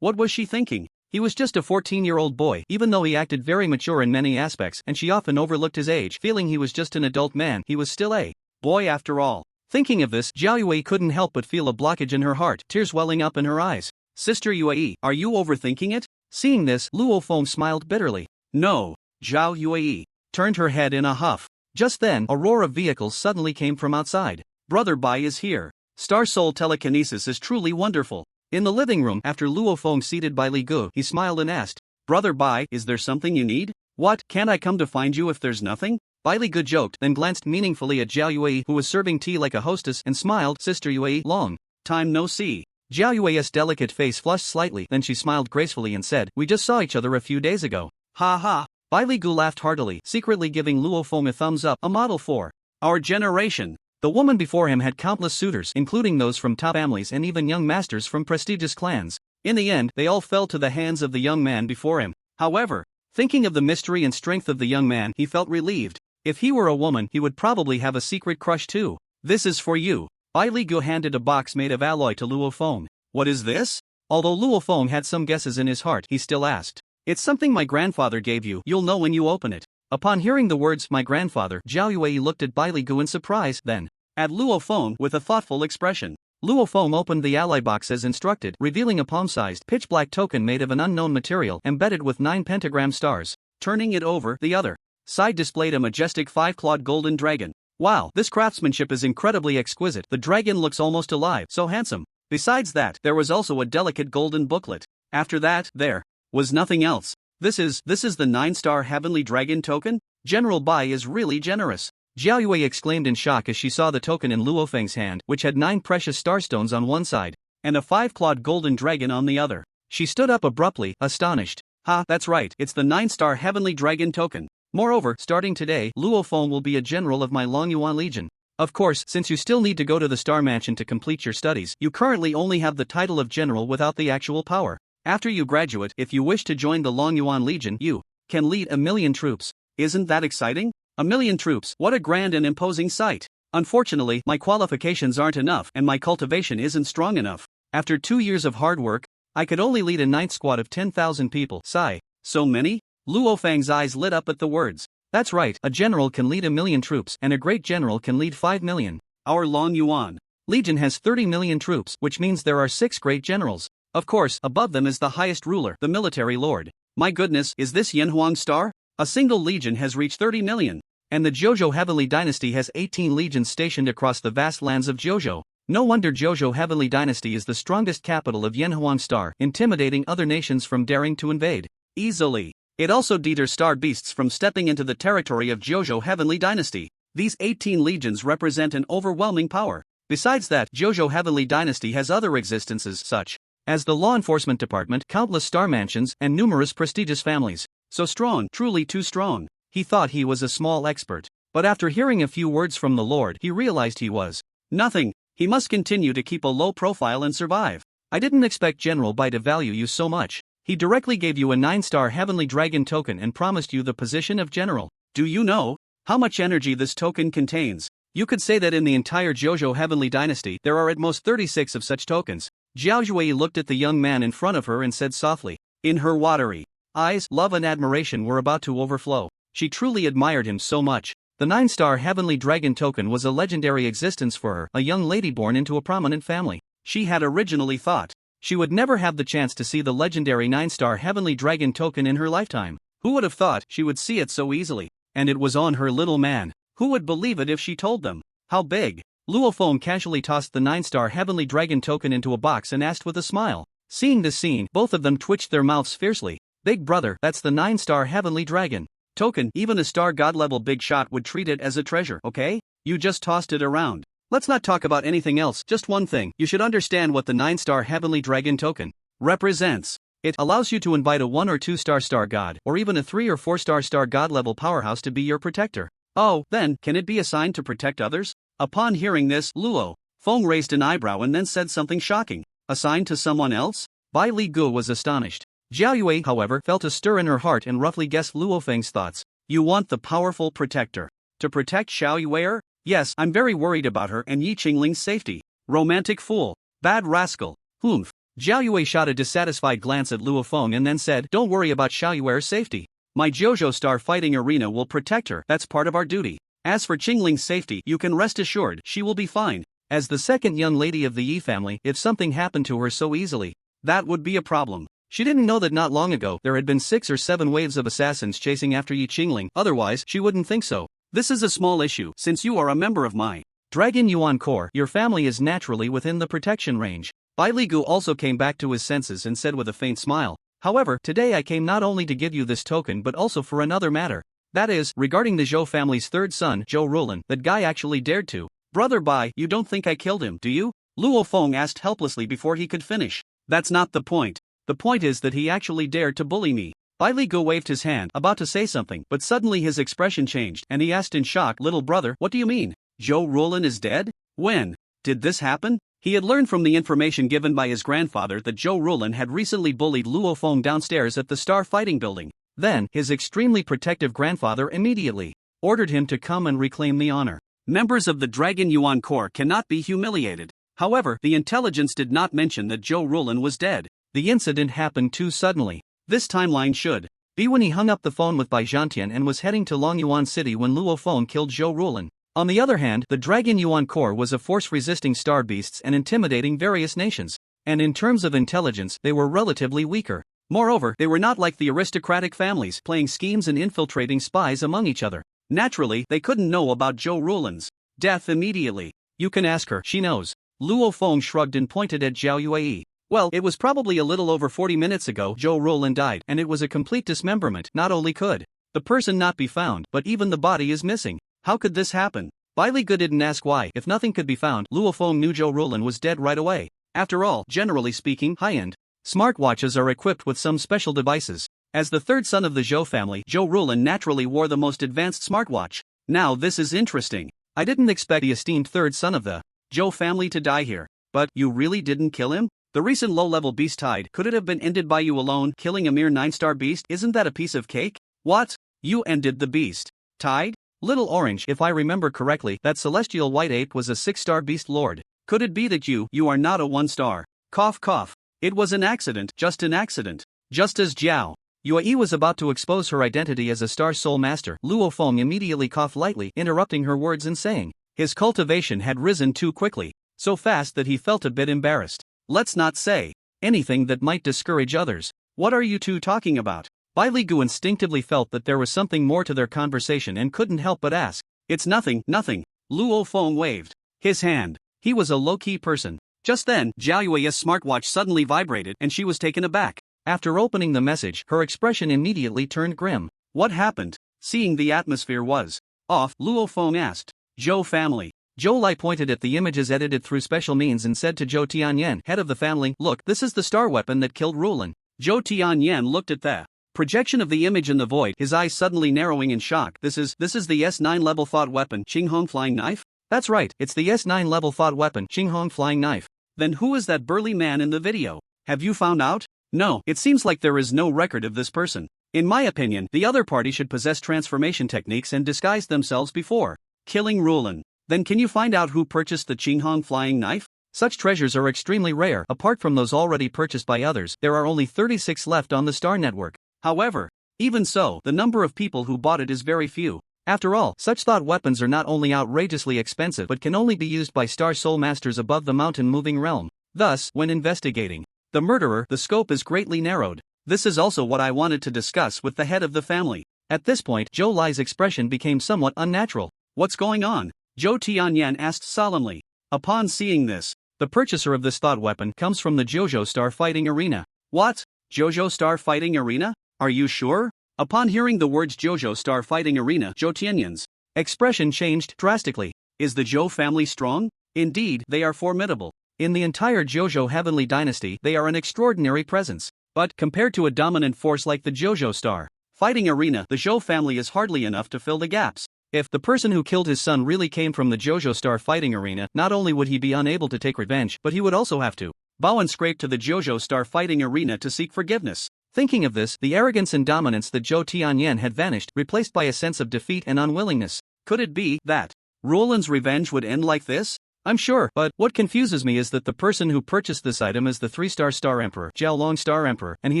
[SPEAKER 1] what was she thinking? He was just a 14-year-old boy, even though he acted very mature in many aspects, and she often overlooked his age, feeling he was just an adult man. He was still a boy after all. Thinking of this, Zhao Yui couldn't help but feel a blockage in her heart, tears welling up in her eyes. "Sister Yui, are you overthinking it?" Seeing this, Luo Feng smiled bitterly. "No." Zhao Yui turned her head in a huff. Just then, a roar of vehicles suddenly came from outside. "Brother Bai is here. Star Soul telekinesis is truly wonderful." In the living room, after Luo Feng seated by Li Gu, he smiled and asked, "Brother Bai, is there something you need?" "What, can't I come to find you if there's nothing?" Bai Li Gu joked, then glanced meaningfully at Zhao Yui, who was serving tea like a hostess, and smiled. "Sister Yui, long time no see." Zhao Yui's delicate face flushed slightly, then she smiled gracefully and said, "We just saw each other a few days ago." "Ha ha." Bai Li Gu laughed heartily, secretly giving Luo Feng a thumbs up, a model for our generation. The woman before him had countless suitors, including those from top families and even young masters from prestigious clans. In the end, they all fell to the hands of the young man before him. However, thinking of the mystery and strength of the young man, he felt relieved. If he were a woman, he would probably have a secret crush too. "This is for you." Bai Li Gu handed a box made of alloy to Luo Feng. What is this? Although Luo Feng had some guesses in his heart, he still asked. It's something my grandfather gave you, you'll know when you open it. Upon hearing the words my grandfather, Zhao Yue looked at Bai Li Gu in surprise, then at Luo Feng with a thoughtful expression. Luo Feng opened the ally box as instructed, revealing a palm-sized, pitch-black token made of an unknown material embedded with 9 pentagram stars. Turning it over, the other side displayed a majestic 5-clawed golden dragon. Wow, this craftsmanship is incredibly exquisite. The dragon looks almost alive, so handsome. Besides that, there was also a delicate golden booklet. After that, there was nothing else. This is the 9-star heavenly dragon token? General Bai is really generous. Zhao Yue exclaimed in shock as she saw the token in Luo Feng's hand, which had 9 precious starstones on one side and a 5-clawed golden dragon on the other. She stood up abruptly, astonished. Ha, that's right, it's the 9-star heavenly dragon token. Moreover, starting today, Luo Feng will be a general of my Longyuan Legion. Of course, since you still need to go to the Star Mansion to complete your studies, you currently only have the title of general without the actual power. After you graduate, if you wish to join the Longyuan Legion, you can lead 1,000,000 troops. Isn't that exciting? 1,000,000 troops, what a grand and imposing sight. Unfortunately, my qualifications aren't enough and my cultivation isn't strong enough. After 2 years of hard work, I could only lead a 9th squad of 10,000 people. Sigh. So many? Luo Feng's eyes lit up at the words. That's right, a general can lead 1,000,000 troops and a great general can lead 5,000,000. Our Longyuan Legion has 30,000,000 troops, which means there are 6 great generals. Of course, above them is the highest ruler, the military lord. My goodness, is this Yanhuang Star? A single legion has reached 30,000,000. And the Jojo Heavenly Dynasty has 18 legions stationed across the vast lands of Jojo. No wonder Jojo Heavenly Dynasty is the strongest capital of Yanhuang Star, intimidating other nations from daring to invade. Easily. It also deters star beasts from stepping into the territory of Jojo Heavenly Dynasty. These 18 legions represent an overwhelming power. Besides that, Jojo Heavenly Dynasty has other existences such as the law enforcement department, countless star mansions, and numerous prestigious families. So strong, truly too strong. He thought he was a small expert. But after hearing a few words from the Lord, he realized he was nothing. He must continue to keep a low profile and survive. I didn't expect General Bai to value you so much. He directly gave you a 9-star Heavenly Dragon token and promised you the position of General. Do you know how much energy this token contains? You could say that in the entire Jojo Heavenly Dynasty, there are at most 36 of such tokens. Zhao Yue looked at the young man in front of her and said softly. In her watery eyes, love and admiration were about to overflow. She truly admired him so much. The 9-star Heavenly Dragon token was a legendary existence for her, a young lady born into a prominent family. She had originally thought she would never have the chance to see the legendary 9-star Heavenly Dragon token in her lifetime. Who would have thought she would see it so easily? And it was on her little man. Who would believe it if she told them? How big? Luo Feng casually tossed the 9-star Heavenly Dragon token into a box and asked with a smile. Seeing this scene, both of them twitched their mouths fiercely. Big brother, that's the 9-star Heavenly Dragon token. Even a star god level big shot would treat it as a treasure, okay? You just tossed it around. Let's not talk about anything else, just one thing. You should understand what the 9-star Heavenly Dragon token represents. It allows you to invite a 1 or 2-star star god, or even a 3 or 4-star star god level powerhouse to be your protector. Oh, then, can it be assigned to protect others? Upon hearing this, Luo Feng raised an eyebrow and then said something shocking. Assigned to someone else? Bai Li Gu was astonished. Zhao Yue, however, felt a stir in her heart and roughly guessed Luo Feng's thoughts. You want the powerful protector to protect Xiao Yue? Yes, I'm very worried about her and Yi Qingling's safety. Romantic fool. Bad rascal. Humph. Zhao Yue shot a dissatisfied glance at Luo Feng and then said, Don't worry about Xiao Yue's safety. My Jojo Star fighting arena will protect her, that's part of our duty. As for Qingling's safety, you can rest assured, she will be fine. As the second young lady of the Yi family, if something happened to her so easily, that would be a problem. She didn't know that not long ago, there had been 6 or 7 waves of assassins chasing after Yi Qingling, otherwise, she wouldn't think so. This is a small issue, since you are a member of my Dragon Yuan Corps, your family is naturally within the protection range. Bai Li Gu also came back to his senses and said with a faint smile, However, today I came not only to give you this token but also for another matter. That is, regarding the Zhou family's third son, Zhou Rulan, that guy actually dared to. Brother Bai, you don't think I killed him, do you? Luo Feng asked helplessly before he could finish. That's not the point. The point is that he actually dared to bully me. Bai Li Gu waved his hand, about to say something, but suddenly his expression changed, and he asked in shock, Little brother, what do you mean? Zhou Rulan is dead? When did this happen? He had learned from the information given by his grandfather that Zhou Rulan had recently bullied Luo Feng downstairs at the Star Fighting Building. Then, his extremely protective grandfather immediately ordered him to come and reclaim the honor. Members of the Dragon Yuan Corps cannot be humiliated. However, the intelligence did not mention that Zhou Rulin was dead. The incident happened too suddenly. This timeline should be when he hung up the phone with Bai Zhantian and was heading to Longyuan City when Luo Feng killed Zhou Rulin. On the other hand, the Dragon Yuan Corps was a force resisting star beasts and intimidating various nations, and in terms of intelligence they were relatively weaker. Moreover, they were not like the aristocratic families playing schemes and infiltrating spies among each other. Naturally, they couldn't know about Zhou Rulin's death immediately. You can ask her, she knows. Luo Feng shrugged and pointed at Zhao Yue. Well, it was probably a little over 40 minutes ago Zhou Rulin died, and it was a complete dismemberment. Not only could the person not be found, but even the body is missing. How could this happen? Bai Ligu didn't ask why. If nothing could be found, Luo Feng knew Zhou Rulin was dead right away. After all, generally speaking, high-end smartwatches are equipped with some special devices. As the third son of the Zhou family, Zhou Rulin naturally wore the most advanced smartwatch. Now this is interesting. I didn't expect the esteemed third son of the Zhou family to die here. But, you really didn't kill him? The recent low-level beast tide, could it have been ended by you alone killing a mere 9-star beast? Isn't that a piece of cake? What? You ended the beast tide? Little Orange, if I remember correctly, that celestial white ape was a 6-star beast lord. Could it be that you are not a 1-star? Cough cough. It was an accident, just an accident. Just as Zhao Yue was about to expose her identity as a star soul master, Luo Feng immediately coughed lightly, interrupting her words and saying, his cultivation had risen too quickly, so fast that he felt a bit embarrassed. Let's not say anything that might discourage others. What are you two talking about? Bai Ligu instinctively felt that there was something more to their conversation and couldn't help but ask. It's nothing, nothing. Luo Feng waved his hand. He was a low-key person. Just then, Zhao Yue's smartwatch suddenly vibrated and she was taken aback. After opening the message, her expression immediately turned grim. What happened? Seeing the atmosphere was off, Luo Feng asked. Zhou family. Zhou Lai pointed at the images edited through special means and said to Zhou Tianyan, head of the family, look, this is the star weapon that killed Rulin. Zhou Tianyan looked at the projection of the image in the void, his eyes suddenly narrowing in shock. This is the S9 level thought weapon, Qinghong flying knife? That's right, it's the S9 level thought weapon, Qinghong flying knife. Then who is that burly man in the video? Have you found out? No, it seems like there is no record of this person. In my opinion, the other party should possess transformation techniques and disguise themselves before killing Rulin. Then can you find out who purchased the Qinghong flying knife? Such treasures are extremely rare. Apart from those already purchased by others, there are only 36 left on the Star Network. However, even so, the number of people who bought it is very few. After all, such thought weapons are not only outrageously expensive but can only be used by Star Soul Masters above the mountain-moving realm. Thus, when investigating the murderer, the scope is greatly narrowed. This is also what I wanted to discuss with the head of the family. At this point, Zhou Lai's expression became somewhat unnatural. What's going on? Zhou Tianyan asked solemnly. Upon seeing this, the purchaser of this thought weapon comes from the Jojo Star Fighting Arena. What? Jojo Star Fighting Arena? Are you sure? Upon hearing the words Jojo Star Fighting Arena, Zhou Tianyan's expression changed drastically. Is the Zhou family strong? Indeed, they are formidable. In the entire Jojo Heavenly Dynasty, they are an extraordinary presence. But, compared to a dominant force like the Jojo Star Fighting Arena, the Zhou family is hardly enough to fill the gaps. If the person who killed his son really came from the Jojo Star Fighting Arena, not only would he be unable to take revenge, but he would also have to bow and scrape to the Jojo Star Fighting Arena to seek forgiveness. Thinking of this, the arrogance and dominance that Zhou Tianyan had vanished, replaced by a sense of defeat and unwillingness. Could it be that Rulin's revenge would end like this? I'm sure, but what confuses me is that the person who purchased this item is the 3-star Star Emperor, Zhao Long Star Emperor, and he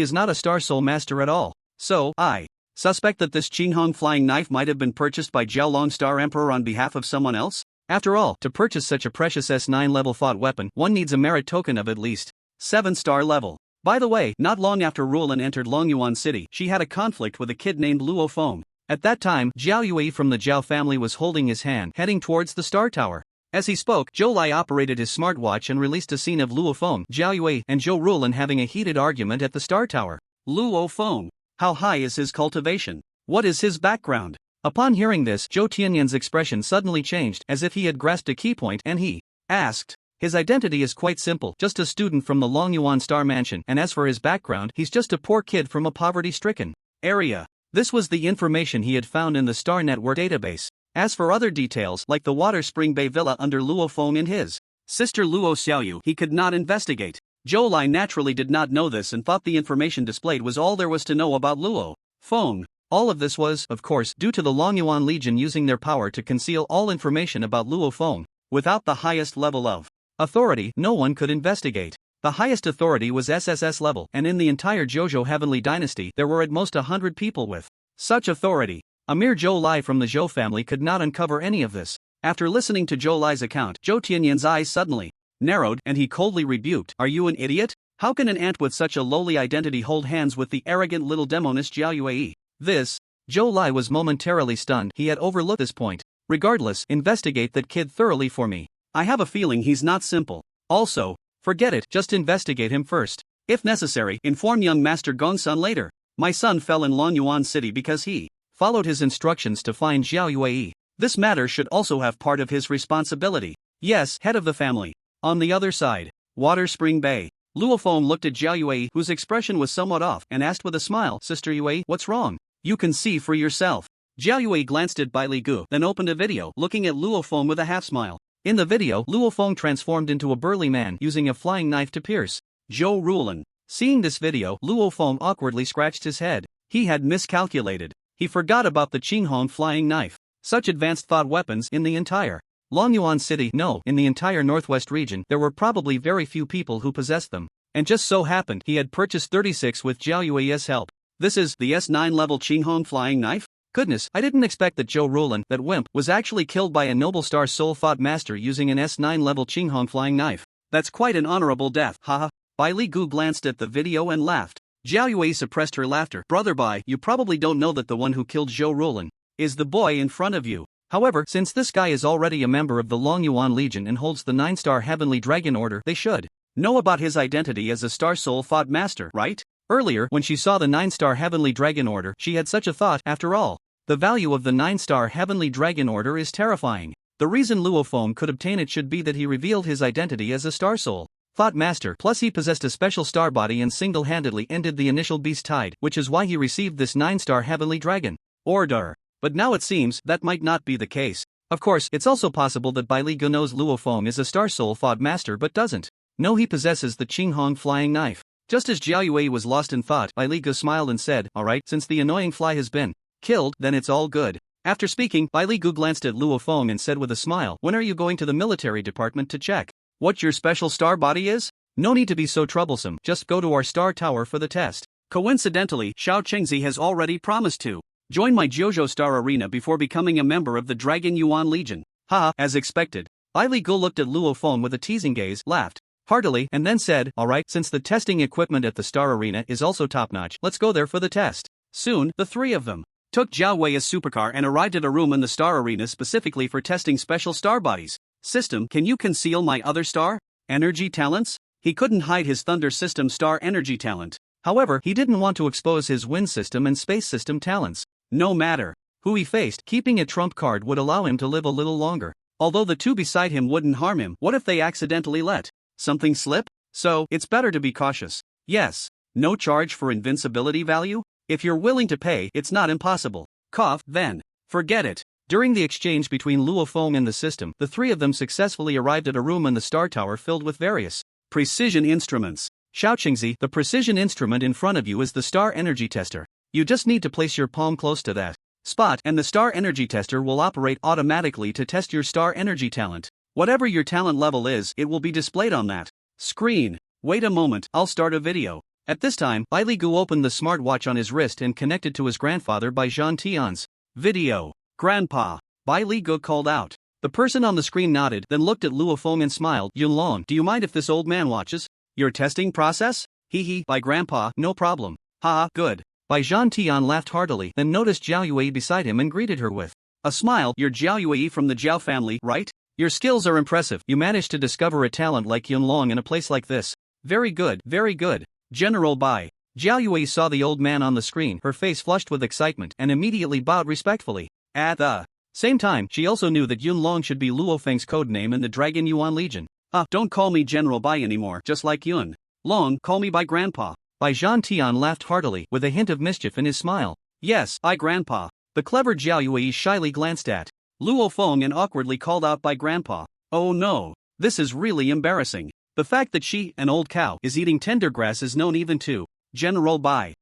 [SPEAKER 1] is not a Star Soul Master at all. So, I suspect that this Qinghong flying knife might have been purchased by Zhao Long Star Emperor on behalf of someone else? After all, to purchase such a precious S9 level thought weapon, one needs a merit token of at least 7-star level. By the way, not long after Rulin entered Longyuan City, she had a conflict with a kid named Luo Feng. At that time, Zhao Yue from the Zhao family was holding his hand, heading towards the Star Tower. As he spoke, Zhou Lai operated his smartwatch and released a scene of Luo Feng, Zhao Yue, and Zhou Rulin having a heated argument at the Star Tower. Luo Feng. How high is his cultivation? What is his background? Upon hearing this, Zhou Tianyan's expression suddenly changed, as if he had grasped a key point, and he asked. His identity is quite simple, just a student from the Longyuan Star Mansion, and as for his background, he's just a poor kid from a poverty-stricken area. This was the information he had found in the Star Network database. As for other details, like the Water Spring Bay Villa under Luo Feng and his sister Luo Xiaoyu, he could not investigate. Zhou Lai naturally did not know this and thought the information displayed was all there was to know about Luo Feng. All of this was, of course, due to the Longyuan Legion using their power to conceal all information about Luo Feng. Without the highest level of Authority, no one could investigate. The highest authority was SSS level, and in the entire JoJo Heavenly Dynasty there were at most 100 people with such authority. A mere Zhou Lai from the Zhou family could not uncover any of this. After listening to Zhou Lai's account, Zhou Tianyan's eyes suddenly narrowed, and he coldly rebuked, "Are you an idiot? How can an ant with such a lowly identity hold hands with the arrogant little demoness Jiao Yue?" Zhou Lai was momentarily stunned. He had overlooked this point. "Regardless, investigate that kid thoroughly for me. I have a feeling he's not simple. Also, forget it, just investigate him first. If necessary, inform young Master Gongsun later. My son fell in Longyuan City because he followed his instructions to find Jiao Yue. This matter should also have part of his responsibility. Yes, head of the family." On the other side, Water Spring Bay. Luo Feng looked at Jiao Yue, whose expression was somewhat off, and asked with a smile, "Sister Yue, what's wrong? You can see for yourself." Jiao Yue glanced at Bai Li Gu, then opened a video, looking at Luo Feng with a half-smile. In the video, Luo Feng transformed into a burly man using a flying knife to pierce Zhou Rulan. Seeing this video, Luo Feng awkwardly scratched his head. He had miscalculated. He forgot about the Qinghong flying knife. Such advanced thought weapons in the entire Longyuan City, no, in the entire northwest region, there were probably very few people who possessed them. And just so happened he had purchased 36 with Jiao Yue's help. This is the S9 level Qinghong flying knife? Goodness, I didn't expect that Zhou Rulan, that wimp, was actually killed by a noble star soul thought master using an S9 level Qinghong flying knife. That's quite an honorable death, haha. Bai Li Gu glanced at the video and laughed. Jiao Yue suppressed her laughter. "Brother Bai, you probably don't know that the one who killed Zhou Rulan is the boy in front of you. However, since this guy is already a member of the Longyuan Legion and holds the 9-star Heavenly Dragon Order, they should know about his identity as a Star Soul Thought Master, right?" Earlier, when she saw the 9-star Heavenly Dragon Order, she had such a thought. After all, the value of the 9-star Heavenly Dragon Order is terrifying. The reason Luo Feng could obtain it should be that he revealed his identity as a Star Soul Thought Master, plus he possessed a special star body and single-handedly ended the initial beast tide, which is why he received this 9-star Heavenly Dragon Order. But now it seems that might not be the case. Of course, it's also possible that Bai Li Gu knows Luo Feng is a Star Soul Thought Master but doesn't know he possesses the Qinghong flying knife. Just as Jiao Yue was lost in thought, Bai Li Gu smiled and said, "Alright, since the annoying fly has been killed, then it's all good." After speaking, Bai Li Gu glanced at Luo Feng and said with a smile, "When are you going to the military department to check what your special star body is? No need to be so troublesome, just go to our star tower for the test." Coincidentally, Xiao Chengzi has already promised to join my JoJo Star Arena before becoming a member of the Dragon Yuan Legion. Haha, as expected. Bai Li Gu looked at Luo Feng with a teasing gaze, laughed heartily, and then said, "Alright, since the testing equipment at the Star Arena is also top-notch, let's go there for the test." Soon, the three of them took Jiao Wei's supercar and arrived at a room in the Star Arena specifically for testing special star bodies. "System, can you conceal my other star energy talents?" He couldn't hide his Thunder System star energy talent. However, he didn't want to expose his Wind System and Space System talents. No matter who he faced, keeping a trump card would allow him to live a little longer. Although the two beside him wouldn't harm him, what if they accidentally let something slip? So, it's better to be cautious. Yes. No charge for invincibility value? If you're willing to pay, it's not impossible. Cough, then. Forget it. During the exchange between Luo Feng and the system, the three of them successfully arrived at a room in the Star Tower filled with various precision instruments. Xiao Qingzi, the precision instrument in front of you is the Star Energy Tester. You just need to place your palm close to that spot and the Star Energy Tester will operate automatically to test your Star Energy talent. Whatever your talent level is, it will be displayed on that screen. Wait a moment, I'll start a video. At this time, Bai Li Gu opened the smartwatch on his wrist and connected to his grandfather by Zhang Tian's video. "Grandpa," Bai Li Gu called out. The person on the screen nodded, then looked at Luo Feng and smiled. "Yunlong, do you mind if this old man watches your testing process?" "Hee by Grandpa, no problem." "Haha, good." Bai Zhang Tian laughed heartily, then noticed Jiao Yue beside him and greeted her with a smile. "You're Jiao Yue from the Jiao family, right? Your skills are impressive. You managed to discover a talent like Yunlong in a place like this. Very good, very good. General Bai." Jiao Yue saw the old man on the screen, her face flushed with excitement, and immediately bowed respectfully. At the same time, she also knew that Yunlong should be Luo Feng's codename in the Dragon Yuan Legion. Don't call me General Bai anymore, just like Yun Long, call me by Grandpa." Bai Zhang Tian laughed heartily, with a hint of mischief in his smile. "Yes, by Grandpa." The clever Jiao Yue shyly glanced at Luo Feng and awkwardly called out by Grandpa. "Oh no, this is really embarrassing. The fact that she, an old cow, is eating tender grass is known even to General Bai.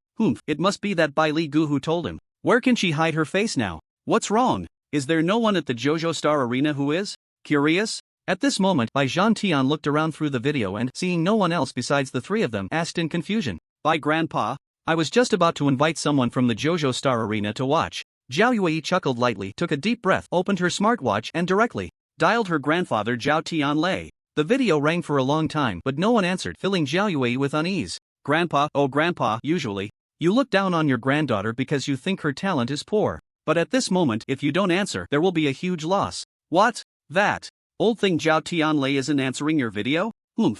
[SPEAKER 1] It must be that Bai Li Gu who told him. Where can she hide her face now? What's wrong? Is there no one at the JoJo Star Arena who is curious?" At this moment, Bai Zhantian looked around through the video and, seeing no one else besides the three of them, asked in confusion, "By Grandpa? I was just about to invite someone from the JoJo Star Arena to watch." Zhao Yue chuckled lightly, took a deep breath, opened her smartwatch and directly dialed her grandfather Zhao Tianlei. The video rang for a long time but no one answered, filling Zhao Yue with unease. "Grandpa, oh Grandpa, usually you look down on your granddaughter because you think her talent is poor. But at this moment, if you don't answer, there will be a huge loss." "What? That old thing Zhao Tianlei isn't answering your video?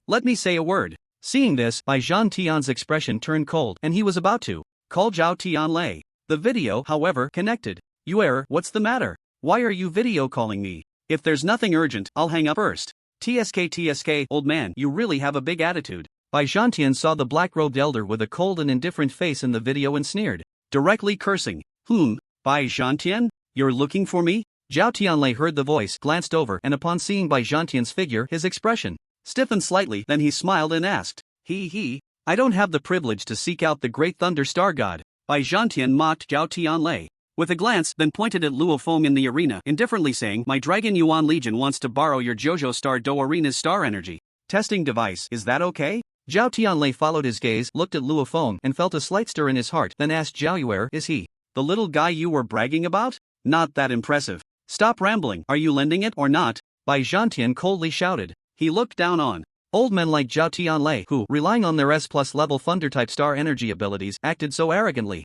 [SPEAKER 1] Let me say a word." Seeing this, Bai Zhantian's expression turned cold and he was about to call Zhao Tianlei. The video, however, connected. "Yuer, what's the matter? Why are you video calling me? If there's nothing urgent, I'll hang up first." TSK, old man, you really have a big attitude." Bai Zhantian saw the black-robed elder with a cold and indifferent face in the video and sneered, directly cursing. Bai Zhantian? You're looking for me?" Zhao Tianlei heard the voice, glanced over, and upon seeing Bai Zhantian's figure, his expression stiffened slightly, then he smiled and asked, I don't have the privilege to seek out the great Thunder Star God." Bai Zhantian mocked Zhao Tianlei with a glance, then pointed at Luo Feng in the arena, indifferently saying, "My Dragon Yuan Legion wants to borrow your JoJo Star Do Arena's star energy testing device, is that okay?" Zhao Tianlei followed his gaze, looked at Luo Feng, and felt a slight stir in his heart, then asked Zhao Yuer, "Is he the little guy you were bragging about? Not that impressive. Stop rambling, are you lending it or not?" Bai Zhantian coldly shouted. He looked down on old men like Zhao Tianlei who, relying on their S+ level Thunder-type star energy abilities, acted so arrogantly.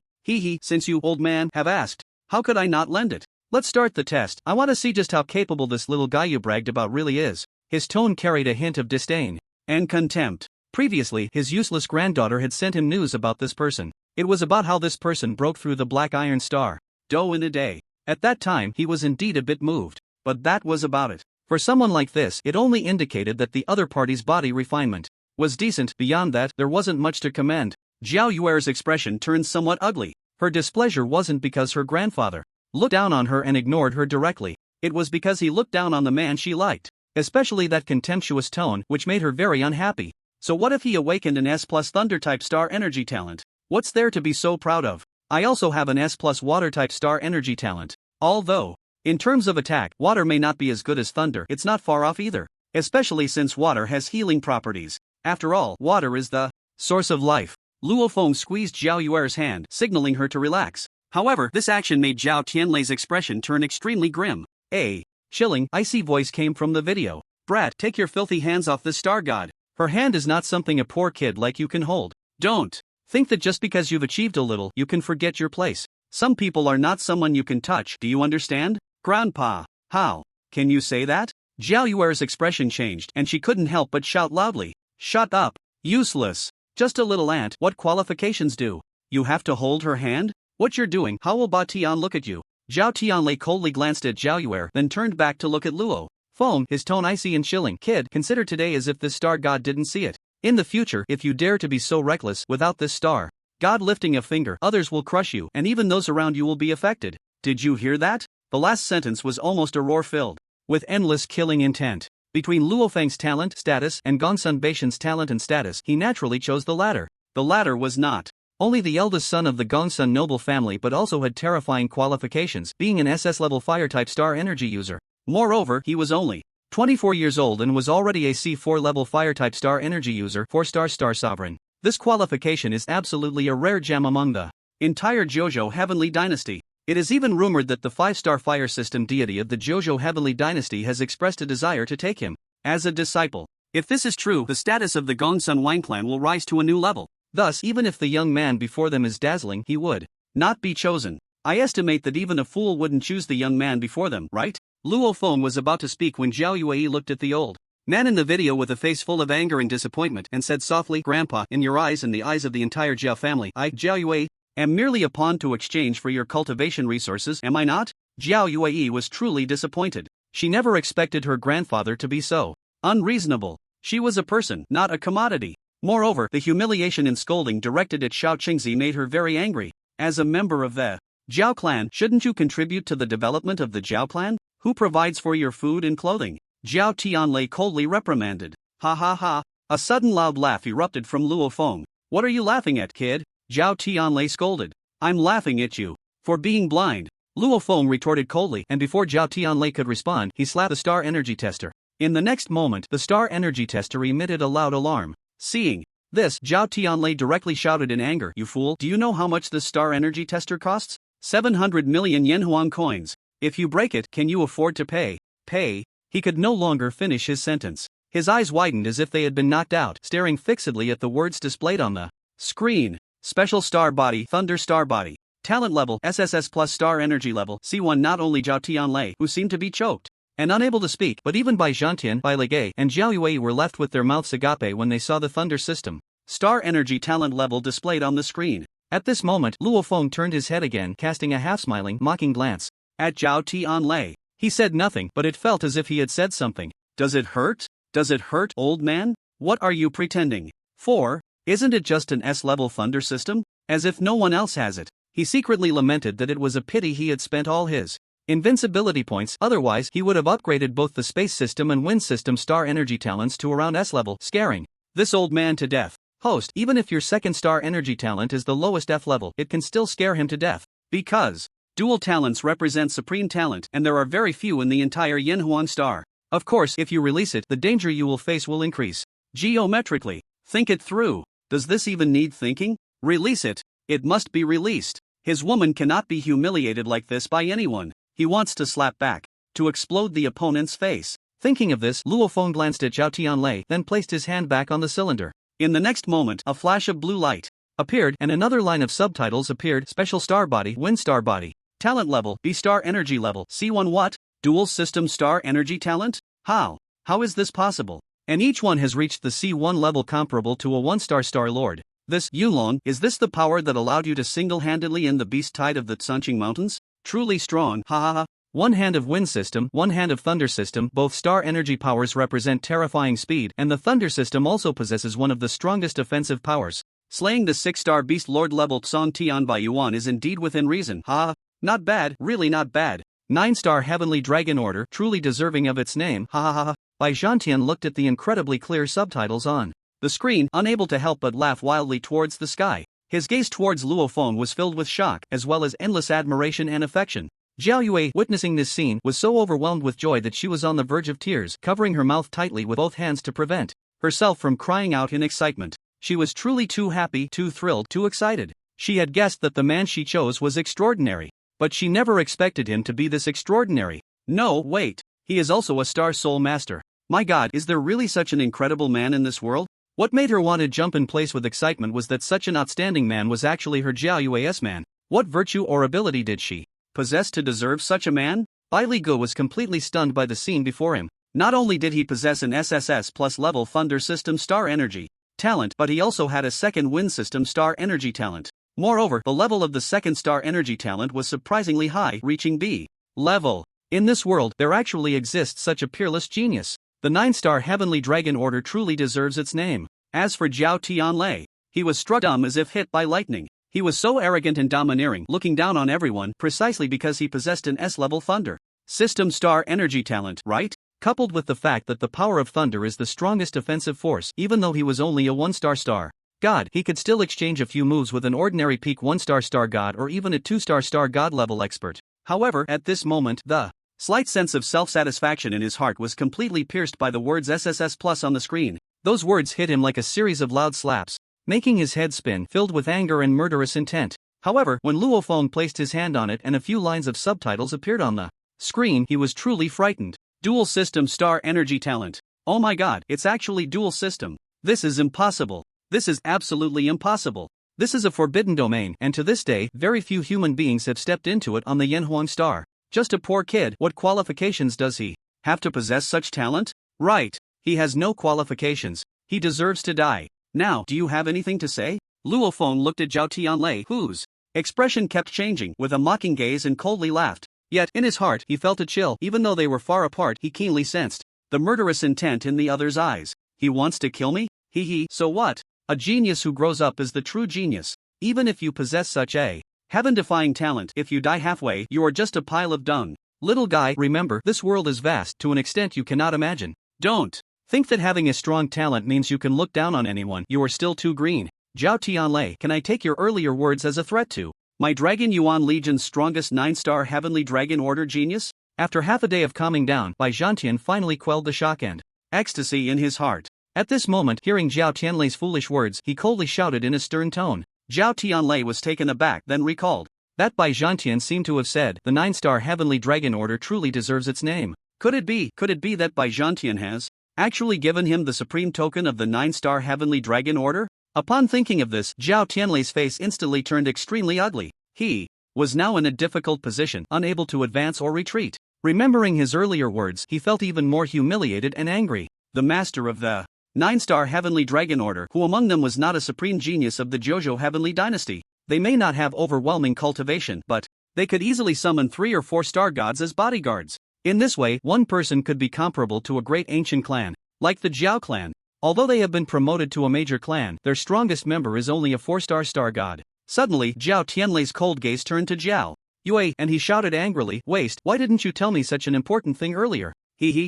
[SPEAKER 1] Since you, old man, have asked, how could I not lend it? Let's start the test. I want to see just how capable this little guy you bragged about really is." His tone carried a hint of disdain and contempt. Previously, his useless granddaughter had sent him news about this person. It was about how this person broke through the Black Iron Star Do in a day. At that time, he was indeed a bit moved. But that was about it. For someone like this, it only indicated that the other party's body refinement was decent. Beyond that, there wasn't much to commend. Zhao Yuer's expression turned somewhat ugly. Her displeasure wasn't because her grandfather looked down on her and ignored her directly. It was because he looked down on the man she liked. Especially that contemptuous tone, which made her very unhappy. So what if he awakened an S+ Thunder-type star energy talent? What's there to be so proud of? I also have an S+ Water-type star energy talent. Although, in terms of attack, water may not be as good as thunder, it's not far off either. Especially since water has healing properties. After all, water is the source of life. Luo Feng squeezed Zhao Yuer's hand, signaling her to relax. However, this action made Zhao Tianlei's expression turn extremely grim. A chilling, icy voice came from the video. "Brat, take your filthy hands off this star god. Her hand is not something a poor kid like you can hold. Don't think that just because you've achieved a little, you can forget your place. Some people are not someone you can touch, do you understand? Grandpa, how can you say that?" Zhao Yuer's expression changed and she couldn't help but shout loudly. "Shut up, useless. Just a little ant, what qualifications do you have to hold her hand? What you're doing, how will Ba Tian look at you?" Zhao Tianlei coldly glanced at Zhao Yuer, then turned back to look at Luo Feng, his tone icy and chilling. "Kid, consider today as if this star god didn't see it. In the future, if you dare to be so reckless without this star god lifting a finger, others will crush you and even those around you will be affected. Did you hear that?" The last sentence was almost a roar filled with endless killing intent. Between Luo Feng's talent, status, and Gongsun Beishan's talent and status, he naturally chose the latter. The latter was not only the eldest son of the Gongsun noble family but also had terrifying qualifications, being an SS-level fire-type star energy user. Moreover, he was only 24 years old and was already a C4 level fire-type star energy user, 4-star star sovereign. This qualification is absolutely a rare gem among the entire JoJo Heavenly Dynasty. It is even rumored that the 5-star fire system deity of the JoJo Heavenly Dynasty has expressed a desire to take him as a disciple. If this is true, the status of the Gongsun Wang clan will rise to a new level. Thus, even if the young man before them is dazzling, he would not be chosen. I estimate that even a fool wouldn't choose the young man before them, right? Luo Feng was about to speak when Zhao Yue looked at the old man in the video with a face full of anger and disappointment and said softly, "Grandpa, in your eyes and the eyes of the entire Zhao family, I, Zhao Yue, am merely a pawn to exchange for your cultivation resources, am I not?" Zhao Yue was truly disappointed. She never expected her grandfather to be so unreasonable. She was a person, not a commodity. Moreover, the humiliation and scolding directed at Xiao Qingzi made her very angry. As a member of the Zhao clan, shouldn't you contribute to the development of the Zhao clan? Who provides for your food and clothing? Zhao Tianlei coldly reprimanded. Ha ha ha. A sudden loud laugh erupted from Luo Feng. "What are you laughing at, kid?" Zhao Tianlei scolded. "I'm laughing at you for being blind." Luo Feng retorted coldly, and before Zhao Tianlei could respond, he slapped the star energy tester In the next moment, the star energy tester emitted a loud alarm. Seeing this, Zhao Tianlei directly shouted in anger, "You fool, do you know how much this star energy tester costs? 700 million Yanhuang coins. If you break it, can you afford to pay?" Pay? He could no longer finish his sentence. His eyes widened as if they had been knocked out, staring fixedly at the words displayed on the screen. Special star body, Thunder star body. Talent level, SSS plus star energy level, C1. Not only Zhao Tianlei, who seemed to be choked and unable to speak, but even Bai Zhantian, Bai Legay, and Zhao Yue were left with their mouths agape when they saw the Thunder system star energy talent level displayed on the screen. At this moment, Luo Feng turned his head again, casting a half-smiling, mocking glance at Zhao Tianlei. He said nothing, but it felt as if he had said something. "Does it hurt? Does it hurt, old man? What are you pretending for? Isn't it just an S-level Thunder system? As if no one else has it." He secretly lamented that it was a pity he had spent all his invincibility points, otherwise he would have upgraded both the space system and wind system star energy talents to around S-level, scaring this old man to death. Host, even if your second star energy talent is the lowest F level, it can still scare him to death. Because dual talents represent supreme talent, and there are very few in the entire Yanhuang star. Of course, if you release it, the danger you will face will increase geometrically. Think it through. Does this even need thinking? Release it. It must be released. His woman cannot be humiliated like this by anyone. He wants to slap back, to explode the opponent's face. Thinking of this, Luo Feng glanced at Zhao Tianlei, then placed his hand back on the cylinder. In the next moment, a flash of blue light appeared, and another line of subtitles appeared. Special star body, wind star body. Talent level, B star energy level, C1. What? Dual system star energy talent? How? How is this possible? And each one has reached the C1 level comparable to a 1-star Star Lord. This, Yulong, is this the power that allowed you to single-handedly end the beast tide of the Tsunching Mountains? Truly strong, ha ha ha. One hand of wind system, one hand of thunder system, both star energy powers represent terrifying speed, and the thunder system also possesses one of the strongest offensive powers. Slaying the 6-star beast lord level Tsong Tian by Yuan is indeed within reason, ha ha. Not bad, really not bad. 9-star heavenly dragon order, truly deserving of its name, ha ha ha ha. Bai Zhantian looked at the incredibly clear subtitles on the screen, unable to help but laugh wildly towards the sky. His gaze towards Luo Feng was filled with shock, as well as endless admiration and affection. Zhao Yue, witnessing this scene, was so overwhelmed with joy that she was on the verge of tears, covering her mouth tightly with both hands to prevent herself from crying out in excitement. She was truly too happy, too thrilled, too excited. She had guessed that the man she chose was extraordinary, but she never expected him to be this extraordinary. No, wait. He is also a star soul master. My God, is there really such an incredible man in this world? What made her want to jump in place with excitement was that such an outstanding man was actually her Zhao Yue's man. What virtue or ability did she possess to deserve such a man? Bai Ligu was completely stunned by the scene before him. Not only did he possess an SSS plus level Thunder system star energy talent, but he also had a second wind system star energy talent. Moreover, the level of the second star energy talent was surprisingly high, reaching B level. In this world, there actually exists such a peerless genius. The 9-star heavenly dragon order truly deserves its name. As for Zhao Tianlei, he was struck dumb as if hit by lightning. He was so arrogant and domineering, looking down on everyone, precisely because he possessed an S-level Thunder system star energy talent, right? Coupled with the fact that the power of Thunder is the strongest offensive force, even though he was only a 1-star star god, he could still exchange a few moves with an ordinary peak 1-star star god or even a 2-star star god level expert. However, at this moment, the slight sense of self-satisfaction in his heart was completely pierced by the words SSS Plus on the screen. Those words hit him like a series of loud slaps, making his head spin, filled with anger and murderous intent. However, when Luo Feng placed his hand on it and a few lines of subtitles appeared on the screen, he was truly frightened. Dual system star energy talent. Oh my God, it's actually dual system. This is impossible. This is absolutely impossible. This is a forbidden domain, and to this day, very few human beings have stepped into it on the Yanhuang star. Just a poor kid. What qualifications does he have to possess such talent? Right. He has no qualifications. He deserves to die. Now, do you have anything to say? Luo Feng looked at Zhao Tianlei, whose expression kept changing, with a mocking gaze, and coldly laughed. Yet, in his heart, he felt a chill. Even though they were far apart, he keenly sensed the murderous intent in the other's eyes. He wants to kill me? He, so what? A genius who grows up is the true genius. Even if you possess such a heaven-defying talent, if you die halfway, you are just a pile of dung. Little guy, remember, this world is vast, to an extent you cannot imagine. Don't think that having a strong talent means you can look down on anyone. You are still too green. Zhao Tianlei, can I take your earlier words as a threat to my Dragon Yuan Legion's strongest 9-star heavenly dragon order genius? After half a day of calming down, Bai Zhantian finally quelled the shock and ecstasy in his heart. At this moment, hearing Zhao Tianlei's foolish words, he coldly shouted in a stern tone. Zhao Tianlei was taken aback, then recalled that Bai Zhantian seemed to have said, the 9-star Heavenly Dragon Order truly deserves its name. Could it be that Bai Zhantian has actually given him the supreme token of the 9-star Heavenly Dragon Order? Upon thinking of this, Zhao Tianlei's face instantly turned extremely ugly. He was now in a difficult position, unable to advance or retreat. Remembering his earlier words, he felt even more humiliated and angry. The master of the 9-star Heavenly Dragon Order, who among them was not a supreme genius of the Jojo Heavenly Dynasty. They may not have overwhelming cultivation, but they could easily summon 3 or 4 star gods as bodyguards. In this way, one person could be comparable to a great ancient clan, like the Jiao clan. Although they have been promoted to a major clan, their strongest member is only a 4-star star god. Suddenly, Zhao Tianlei's cold gaze turned to Zhao Yue, and he shouted angrily, "Waste, why didn't you tell me such an important thing earlier?"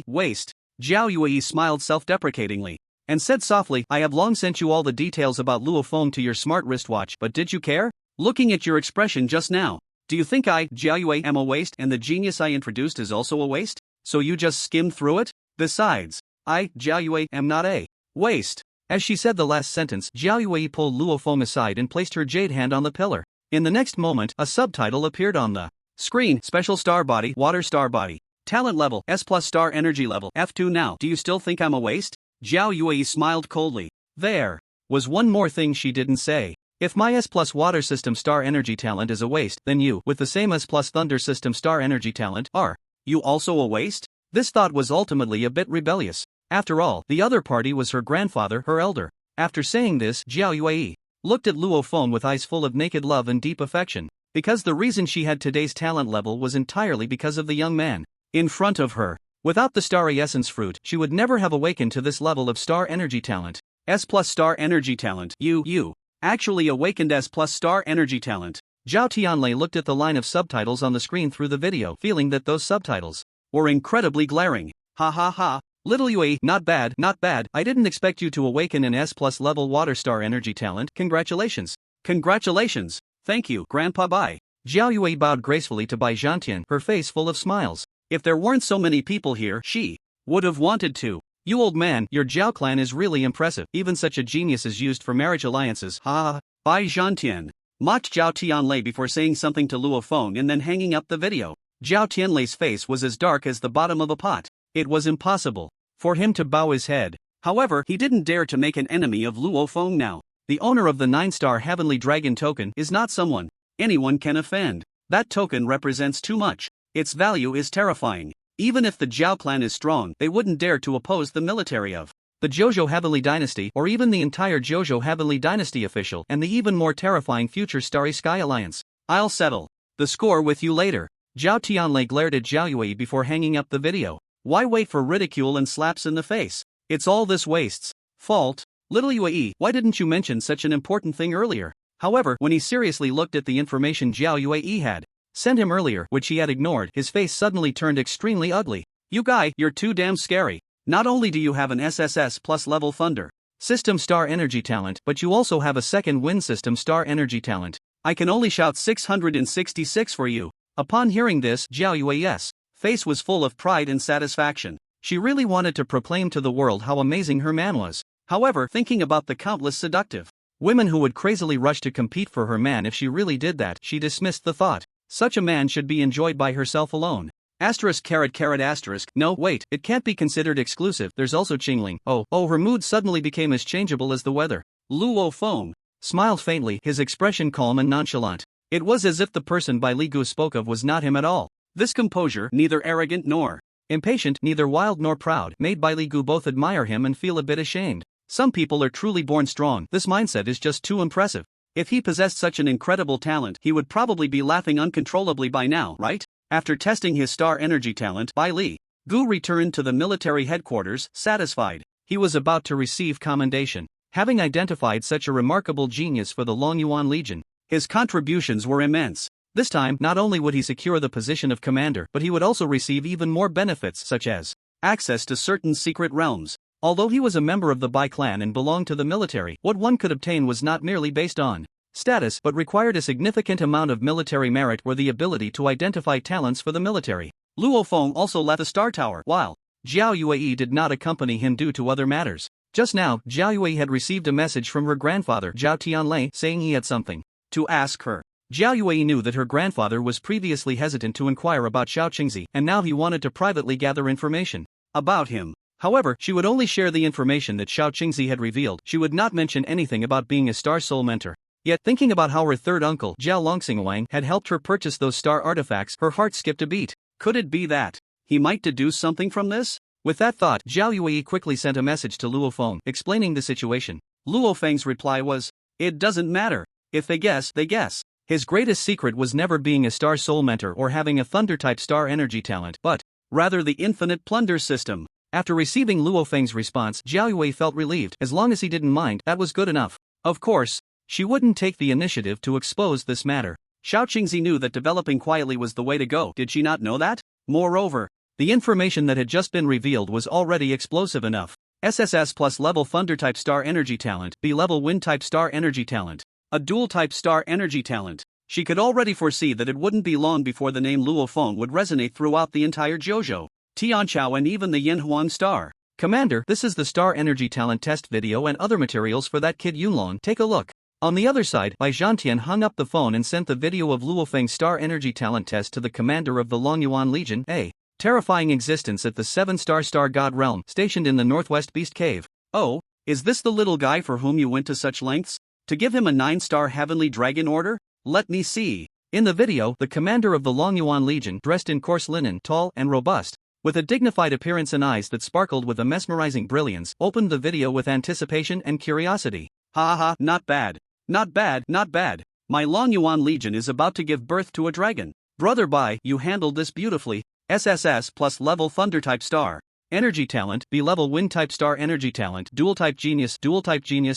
[SPEAKER 1] Waste. Zhao Yue smiled self-deprecatingly and said softly, "I have long sent you all the details about Luo Feng to your smart wristwatch, but did you care? Looking at your expression just now, do you think I, Zhao Yue, am a waste and the genius I introduced is also a waste? So you just skimmed through it? Besides, I, Zhao Yue, am not a waste." As she said the last sentence, Zhao Yue pulled Luo Feng aside and placed her jade hand on the pillar. In the next moment, a subtitle appeared on the screen. Special star body, water star body. Talent level, S+ star energy level, F2 now. Do you still think I'm a waste? Zhao Yue smiled coldly. There was one more thing she didn't say. If my S+ water system star energy talent is a waste, then you, with the same S+ thunder system star energy talent, are you also a waste? This thought was ultimately a bit rebellious. After all, the other party was her grandfather, her elder. After saying this, Zhao Yue looked at Luo Feng with eyes full of naked love and deep affection, because the reason she had today's talent level was entirely because of the young man in front of her. Without the starry essence fruit, she would never have awakened to this level of star energy talent. S+ star energy talent. You actually awakened S+ star energy talent. Zhao Tianlei looked at the line of subtitles on the screen through the video, feeling that those subtitles were incredibly glaring. Ha ha ha. Little Yue, not bad. I didn't expect you to awaken an S+ level water star energy talent. Congratulations. Thank you, Grandpa Bai. Zhao Yue bowed gracefully to Bai Zhantian, her face full of smiles. If there weren't so many people here, she would have wanted to. You old man, your Zhao clan is really impressive. Even such a genius is used for marriage alliances. Ha. Bai Zhantian mocked Zhao Tianlei before saying something to Luo Feng and then hanging up the video. Zhao Tianlei's face was as dark as the bottom of a pot. It was impossible for him to bow his head. However, he didn't dare to make an enemy of Luo Feng now. The owner of the 9-star Heavenly Dragon token is not someone anyone can offend. That token represents too much. Its value is terrifying. Even if the Zhao clan is strong, they wouldn't dare to oppose the military of the Jojo Heavenly Dynasty, or even the entire Jojo Heavenly Dynasty official, and the even more terrifying future Starry Sky Alliance. I'll settle the score with you later. Zhao Tianlei glared at Zhao Yue before hanging up the video. Why wait for ridicule and slaps in the face? It's all this waste's fault. Little Yue, why didn't you mention such an important thing earlier? However, when he seriously looked at the information Zhao Yue had sent him earlier, which he had ignored, his face suddenly turned extremely ugly. You guy, you're too damn scary. Not only do you have an SSS plus level thunder system star energy talent, but you also have a second wind system star energy talent. I can only shout 666 for you. Upon hearing this, Zhao Yue's face was full of pride and satisfaction. She really wanted to proclaim to the world how amazing her man was. However, thinking about the countless seductive women who would crazily rush to compete for her man if she really did that, she dismissed the thought. Such a man should be enjoyed by herself alone. *****. No, wait, it can't be considered exclusive. There's also Qingling. Oh, her mood suddenly became as changeable as the weather. Luo Feng smiled faintly, his expression calm and nonchalant. It was as if the person Bai Li Gu spoke of was not him at all. This composure, neither arrogant nor impatient, neither wild nor proud, made Bai Li Gu both admire him and feel a bit ashamed. Some people are truly born strong. This mindset is just too impressive. If he possessed such an incredible talent, he would probably be laughing uncontrollably by now, right? After testing his star energy talent, Bai Li Gu returned to the military headquarters, satisfied. He was about to receive commendation. Having identified such a remarkable genius for the Longyuan Legion, his contributions were immense. This time, not only would he secure the position of commander, but he would also receive even more benefits such as access to certain secret realms. Although he was a member of the Bai clan and belonged to the military, what one could obtain was not merely based on status but required a significant amount of military merit or the ability to identify talents for the military. Luo Feng also left the Star Tower, while Zhao Yue did not accompany him due to other matters. Just now, Zhao Yue had received a message from her grandfather Zhao Tianlei saying he had something to ask her. Zhao Yue knew that her grandfather was previously hesitant to inquire about Xiao Qingzi, and now he wanted to privately gather information about him. However, she would only share the information that Xiao Qingzi had revealed. She would not mention anything about being a star soul mentor. Yet, thinking about how her third uncle, Zhao Longxingwang, had helped her purchase those star artifacts, her heart skipped a beat. Could it be that he might deduce something from this? With that thought, Zhao Yue quickly sent a message to Luo Feng, explaining the situation. Luo Feng's reply was, "It doesn't matter. If they guess, they guess." His greatest secret was never being a star soul mentor or having a thunder-type star energy talent, but rather the infinite plunder system. After receiving Luo Feng's response, Zhao Yue felt relieved. As long as he didn't mind, that was good enough. Of course, she wouldn't take the initiative to expose this matter. Xiao Qingzi knew that developing quietly was the way to go. Did she not know that? Moreover, the information that had just been revealed was already explosive enough. SSS plus level thunder-type star energy talent, B-level wind-type star energy talent, a dual-type star energy talent. She could already foresee that it wouldn't be long before the name Luo Feng would resonate throughout the entire JoJo, Tianqiao and even the Yanhuang star. Commander, this is the star energy talent test video and other materials for that kid Yunlong. Take a look. On the other side, Bai Zhantian hung up the phone and sent the video of Luo Feng's star energy talent test to the commander of the Longyuan Legion, a terrifying existence at the 7-star star god realm stationed in the Northwest Beast Cave. Oh, is this the little guy for whom you went to such lengths to give him a 9-star heavenly dragon order? Let me see. In the video, the commander of the Longyuan Legion, dressed in coarse linen, tall and robust, with a dignified appearance and eyes that sparkled with a mesmerizing brilliance, opened the video with anticipation and curiosity. Ha ha, not bad. Not bad, not bad. My Longyuan Legion is about to give birth to a dragon. Brother Bai, you handled this beautifully. SSS plus level thunder-type star energy talent, B-level wind-type star energy talent, dual-type genius,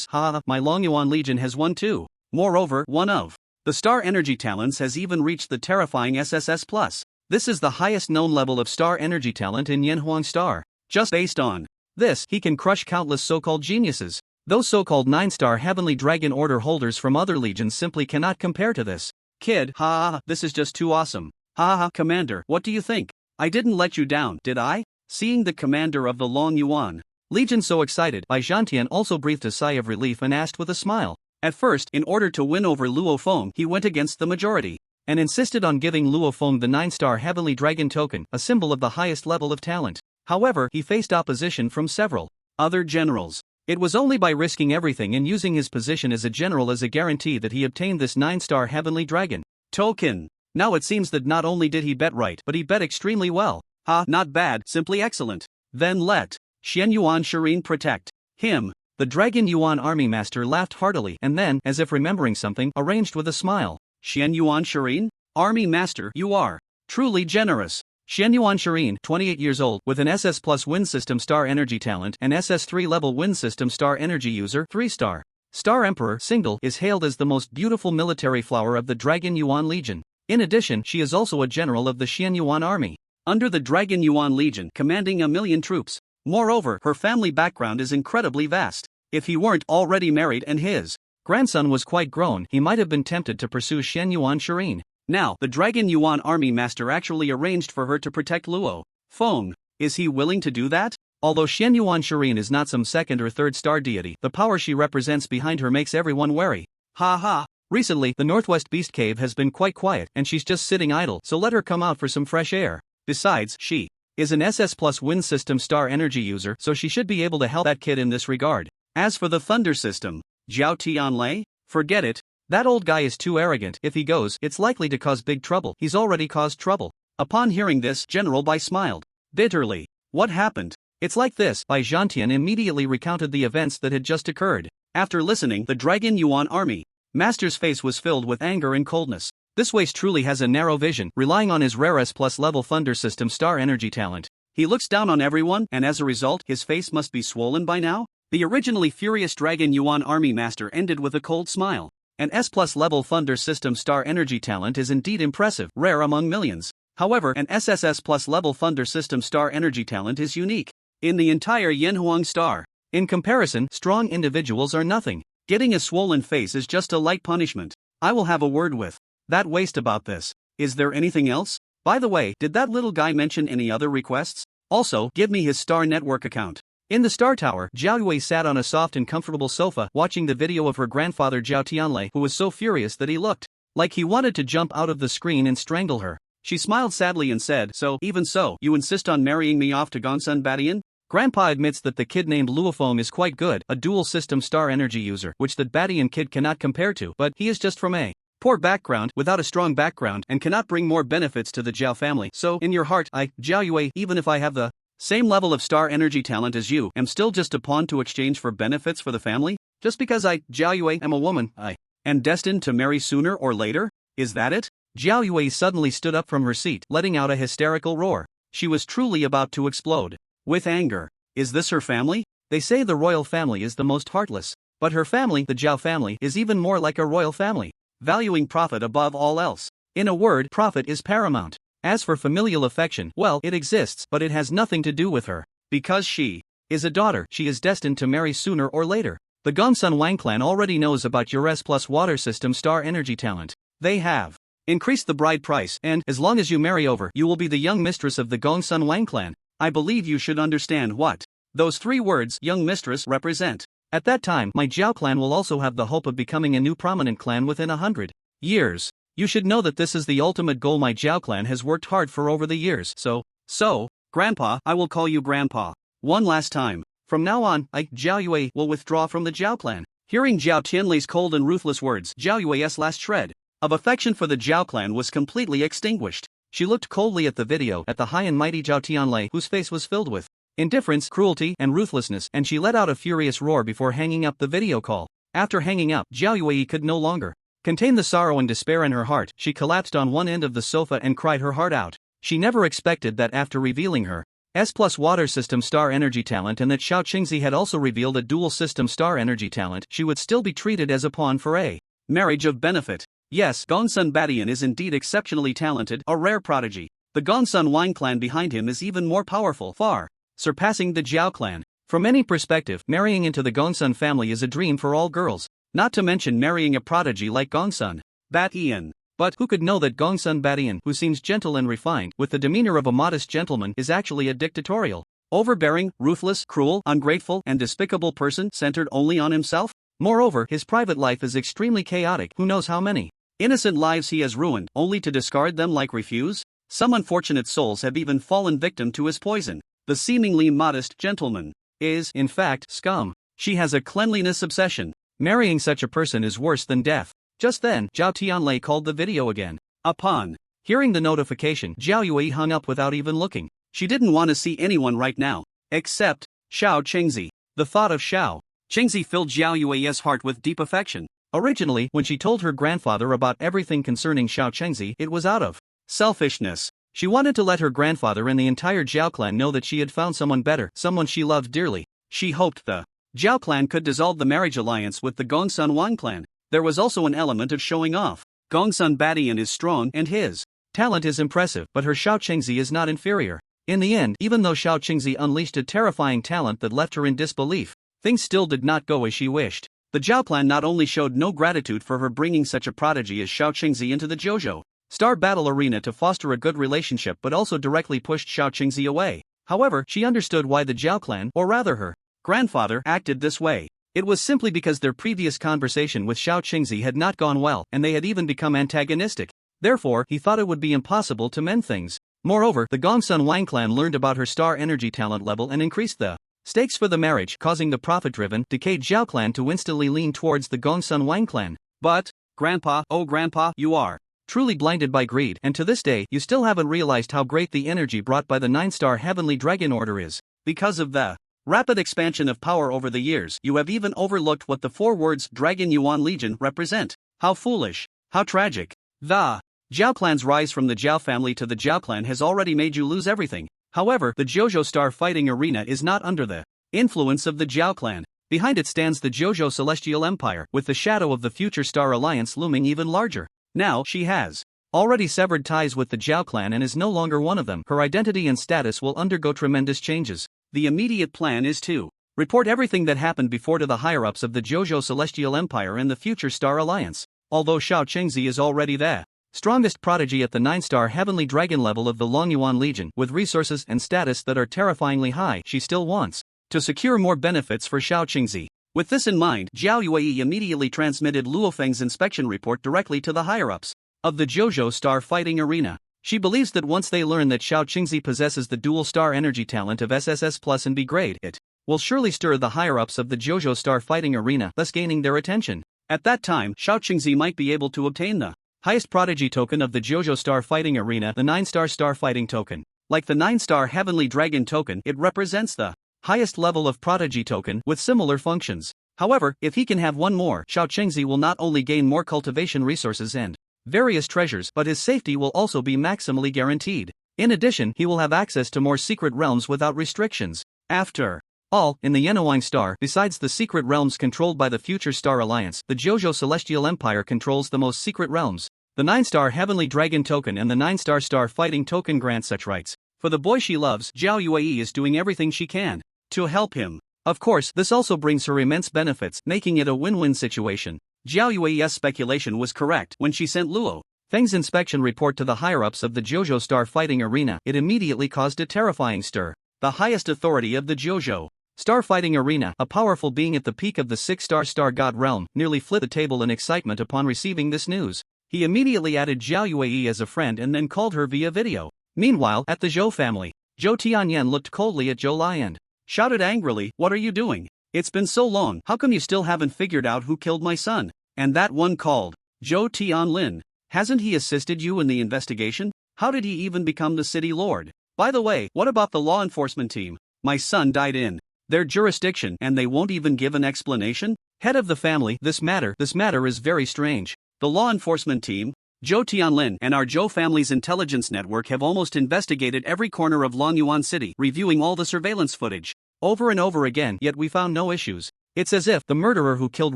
[SPEAKER 1] ha, my Longyuan Legion has won too. Moreover, one of the star energy talents has even reached the terrifying SSS plus. This is the highest known level of star energy talent in Yanhuang Star. Just based on this, he can crush countless so-called geniuses. Those so-called 9-star heavenly dragon order holders from other legions simply cannot compare to this. Kid, ha, this is just too awesome. Ha, Commander, what do you think? I didn't let you down, did I? Seeing the commander of the Longyuan Legion so excited, Bai Zhantian also breathed a sigh of relief and asked with a smile. At first, in order to win over Luo Feng, he went against the majority and insisted on giving Luo Feng the 9-star heavenly dragon token, a symbol of the highest level of talent. However, he faced opposition from several other generals. It was only by risking everything and using his position as a general as a guarantee that he obtained this 9-star heavenly dragon token. Now it seems that not only did he bet right, but he bet extremely well. Ha, not bad, simply excellent. Then let Xian Yuan Shireen protect him. The Dragon Yuan army master laughed heartily and then, as if remembering something, arranged with a smile. Xian Yuan Shireen? Army master, you are truly generous. Xian Yuan Shireen, 28 years old, with an SS plus wind system star energy talent and SS3 level wind system star energy user, 3-star. Star Emperor, single, is hailed as the most beautiful military flower of the Dragon Yuan Legion. In addition, she is also a general of the Xian Yuan army, under the Dragon Yuan Legion, commanding 1,000,000 troops. Moreover, her family background is incredibly vast. If he weren't already married and his grandson was quite grown, he might have been tempted to pursue Xian Yuan Shireen. Now, the Dragon Yuan army master actually arranged for her to protect Luo Feng. Is he willing to do that? Although Xian Yuan Shireen is not some 2nd or 3rd star deity, the power she represents behind her makes everyone wary. Ha ha. Recently, the Northwest Beast Cave has been quite quiet and she's just sitting idle, so let her come out for some fresh air. Besides, she is an SS plus wind system star energy user, so she should be able to help that kid in this regard. As for the thunder system, Zhao Tianlei? Forget it. That old guy is too arrogant. If he goes, it's likely to cause big trouble. He's already caused trouble. Upon hearing this, General Bai smiled bitterly. What happened? It's like this. Bai Zhantian immediately recounted the events that had just occurred. After listening, the Dragon Yuan army master's face was filled with anger and coldness. This waste truly has a narrow vision, relying on his rare S plus level thunder system star energy talent. He looks down on everyone, and as a result, his face must be swollen by now? The originally furious Dragon Yuan army master ended with a cold smile. An S plus level thunder system star energy talent is indeed impressive, rare among millions. However, an SSS plus level thunder system star energy talent is unique in the entire Yanhuang star. In comparison, strong individuals are nothing. Getting a swollen face is just a light punishment. I will have a word with that waste about this. Is there anything else? By the way, did that little guy mention any other requests? Also, give me his Star Network account. In the Star Tower, Zhao Yue sat on a soft and comfortable sofa watching the video of her grandfather Zhao Tianlei, who was so furious that he looked like he wanted to jump out of the screen and strangle her. She smiled sadly and said, "So, even so, you insist on marrying me off to Gongsun Badian?" Grandpa admits that the kid named Luofeng is quite good, a dual-system star energy user, which that Badian kid cannot compare to, but he is just from a poor background, without a strong background, and cannot bring more benefits to the Zhao family. So, in your heart, I, Zhao Yue, even if I have the same level of star energy talent as you, am still just a pawn to exchange for benefits for the family? Just because I, Zhao Yue, am a woman, I am destined to marry sooner or later? Is that it? Zhao Yue suddenly stood up from her seat, letting out a hysterical roar. She was truly about to explode with anger. Is this her family? They say the royal family is the most heartless, but her family, the Zhao family, is even more like a royal family, valuing profit above all else. In a word, profit is paramount. As for familial affection, well, it exists, but it has nothing to do with her. Because she is a daughter, she is destined to marry sooner or later. The Gongsun Wang clan already knows about your S plus water system star energy talent. They have increased the bride price, and, as long as you marry over, you will be the young mistress of the Gongsun Wang clan. I believe you should understand what those 3 words, young mistress, represent. At that time, my Zhao clan will also have the hope of becoming a new prominent clan within 100 years. You should know that this is the ultimate goal my Zhao clan has worked hard for over the years. So, Grandpa, I will call you Grandpa. One last time. From now on, I, Zhao Yue, will withdraw from the Zhao clan. Hearing Zhao Tianlei's cold and ruthless words, Zhao Yue's last shred of affection for the Zhao clan was completely extinguished. She looked coldly at the video at the high and mighty Zhao Tianlei, whose face was filled with indifference, cruelty, and ruthlessness, and she let out a furious roar before hanging up the video call. After hanging up, Zhao Yue could no longer contain the sorrow and despair in her heart. She collapsed on one end of the sofa and cried her heart out. She never expected that after revealing her S plus water system star energy talent and that Xiao Qingzi had also revealed a dual system star energy talent, she would still be treated as a pawn for a marriage of benefit. Yes, Gongsun Badian is indeed exceptionally talented, a rare prodigy. The Gongsun Wang clan behind him is even more powerful, far surpassing the Zhao clan. From any perspective, marrying into the Gongsun family is a dream for all girls, not to mention marrying a prodigy like Gongsun Badian. But who could know that Gongsun Badian, who seems gentle and refined, with the demeanor of a modest gentleman, is actually a dictatorial, overbearing, ruthless, cruel, ungrateful, and despicable person centered only on himself? Moreover, his private life is extremely chaotic. Who knows how many innocent lives he has ruined, only to discard them like refuse? Some unfortunate souls have even fallen victim to his poison. The seemingly modest gentleman is, in fact, scum. She has a cleanliness obsession. Marrying such a person is worse than death. Just then, Zhao Tianlei called the video again. Upon hearing the notification, Zhao Yue hung up without even looking. She didn't want to see anyone right now, except Xiao Qingzi. The thought of Xiao Qingzi filled Zhao Yue's heart with deep affection. Originally, when she told her grandfather about everything concerning Xiao Qingzi, it was out of selfishness. She wanted to let her grandfather and the entire Zhao clan know that she had found someone better, someone she loved dearly. She hoped the Zhao clan could dissolve the marriage alliance with the Gongsun Wang clan. There was also an element of showing off. Gongsun Badian is strong and his talent is impressive, but her Xiao Qingzi is not inferior. In the end, even though Xiao Qingzi unleashed a terrifying talent that left her in disbelief, things still did not go as she wished. The Zhao clan not only showed no gratitude for her bringing such a prodigy as Xiao Qingzi into the JoJo Star Battle Arena to foster a good relationship, but also directly pushed Xiao Qingzi away. However, she understood why the Zhao clan, or rather her grandfather, acted this way. It was simply because their previous conversation with Xiao Qingzi had not gone well, and they had even become antagonistic. Therefore, he thought it would be impossible to mend things. Moreover, the Gongsun Wang clan learned about her star energy talent level and increased the stakes for the marriage, causing the profit-driven, decayed Zhao clan to instantly lean towards the Gongsun Wang clan. But, Grandpa, oh Grandpa, you are truly blinded by greed, and to this day, you still haven't realized how great the energy brought by the 9-star Heavenly Dragon Order is. Because of the rapid expansion of power over the years, you have even overlooked what the 4 words Dragon Yuan Legion represent. How foolish. How tragic. The Zhao clan's rise from the Zhao family to the Zhao clan has already made you lose everything. However, the JoJo Star Fighting Arena is not under the influence of the Zhao clan. Behind it stands the JoJo Celestial Empire, with the shadow of the future Star Alliance looming even larger. Now, she has already severed ties with the Zhao clan and is no longer one of them. Her identity and status will undergo tremendous changes. The immediate plan is to report everything that happened before to the higher-ups of the JoJo Celestial Empire and the future Star Alliance. Although Xiao Qingzi is already there, strongest prodigy at the 9-star heavenly dragon level of the Longyuan Legion, with resources and status that are terrifyingly high. She still wants to secure more benefits for Xiao Qingzi. With this in mind, Zhao Yue immediately transmitted Luo Feng's inspection report directly to the higher-ups of the JoJo Star Fighting Arena. She believes that once they learn that Xiao Qingzi possesses the dual star energy talent of SSS Plus and B grade, it will surely stir the higher-ups of the JoJo Star Fighting Arena, thus gaining their attention. At that time, Xiao Qingzi might be able to obtain the highest prodigy token of the JoJo Star Fighting Arena, the 9-star Star Fighting token. Like the 9-star Heavenly Dragon token, it represents the highest level of prodigy token with similar functions. However, if he can have one more, Xiao Qingzi will not only gain more cultivation resources and various treasures, but his safety will also be maximally guaranteed. In addition, he will have access to more secret realms without restrictions. After all, in the Yenowang Star, besides the secret realms controlled by the Future Star Alliance, the JoJo Celestial Empire controls the most secret realms. The 9-star Heavenly Dragon token and the 9-star Star Fighting token grant such rights. For the boy she loves, Zhao Yue is doing everything she can to help him. Of course, this also brings her immense benefits, making it a win-win situation. Zhao Yue's speculation was correct when she sent Luo Feng's inspection report to the higher-ups of the JoJo Star Fighting Arena. It immediately caused a terrifying stir. The highest authority of the JoJo Star Fighting Arena, a powerful being at the peak of the 6-star Star God realm, nearly flipped the table in excitement upon receiving this news. He immediately added Zhao Yue as a friend and then called her via video. Meanwhile, at the Zhou family, Zhou Tianyan looked coldly at Zhou Lai and shouted angrily, "What are you doing? It's been so long, how come you still haven't figured out who killed my son?" And that one called Zhou Tianlin. "Hasn't he assisted you in the investigation? How did he even become the city lord? By the way, what about the law enforcement team? My son died in their jurisdiction and they won't even give an explanation?" Head of the family, this matter is very strange. The law enforcement team, Zhou Tianlin and our Zhou family's intelligence network have almost investigated every corner of Longyuan City, reviewing all the surveillance footage over and over again, yet we found no issues. It's as if the murderer who killed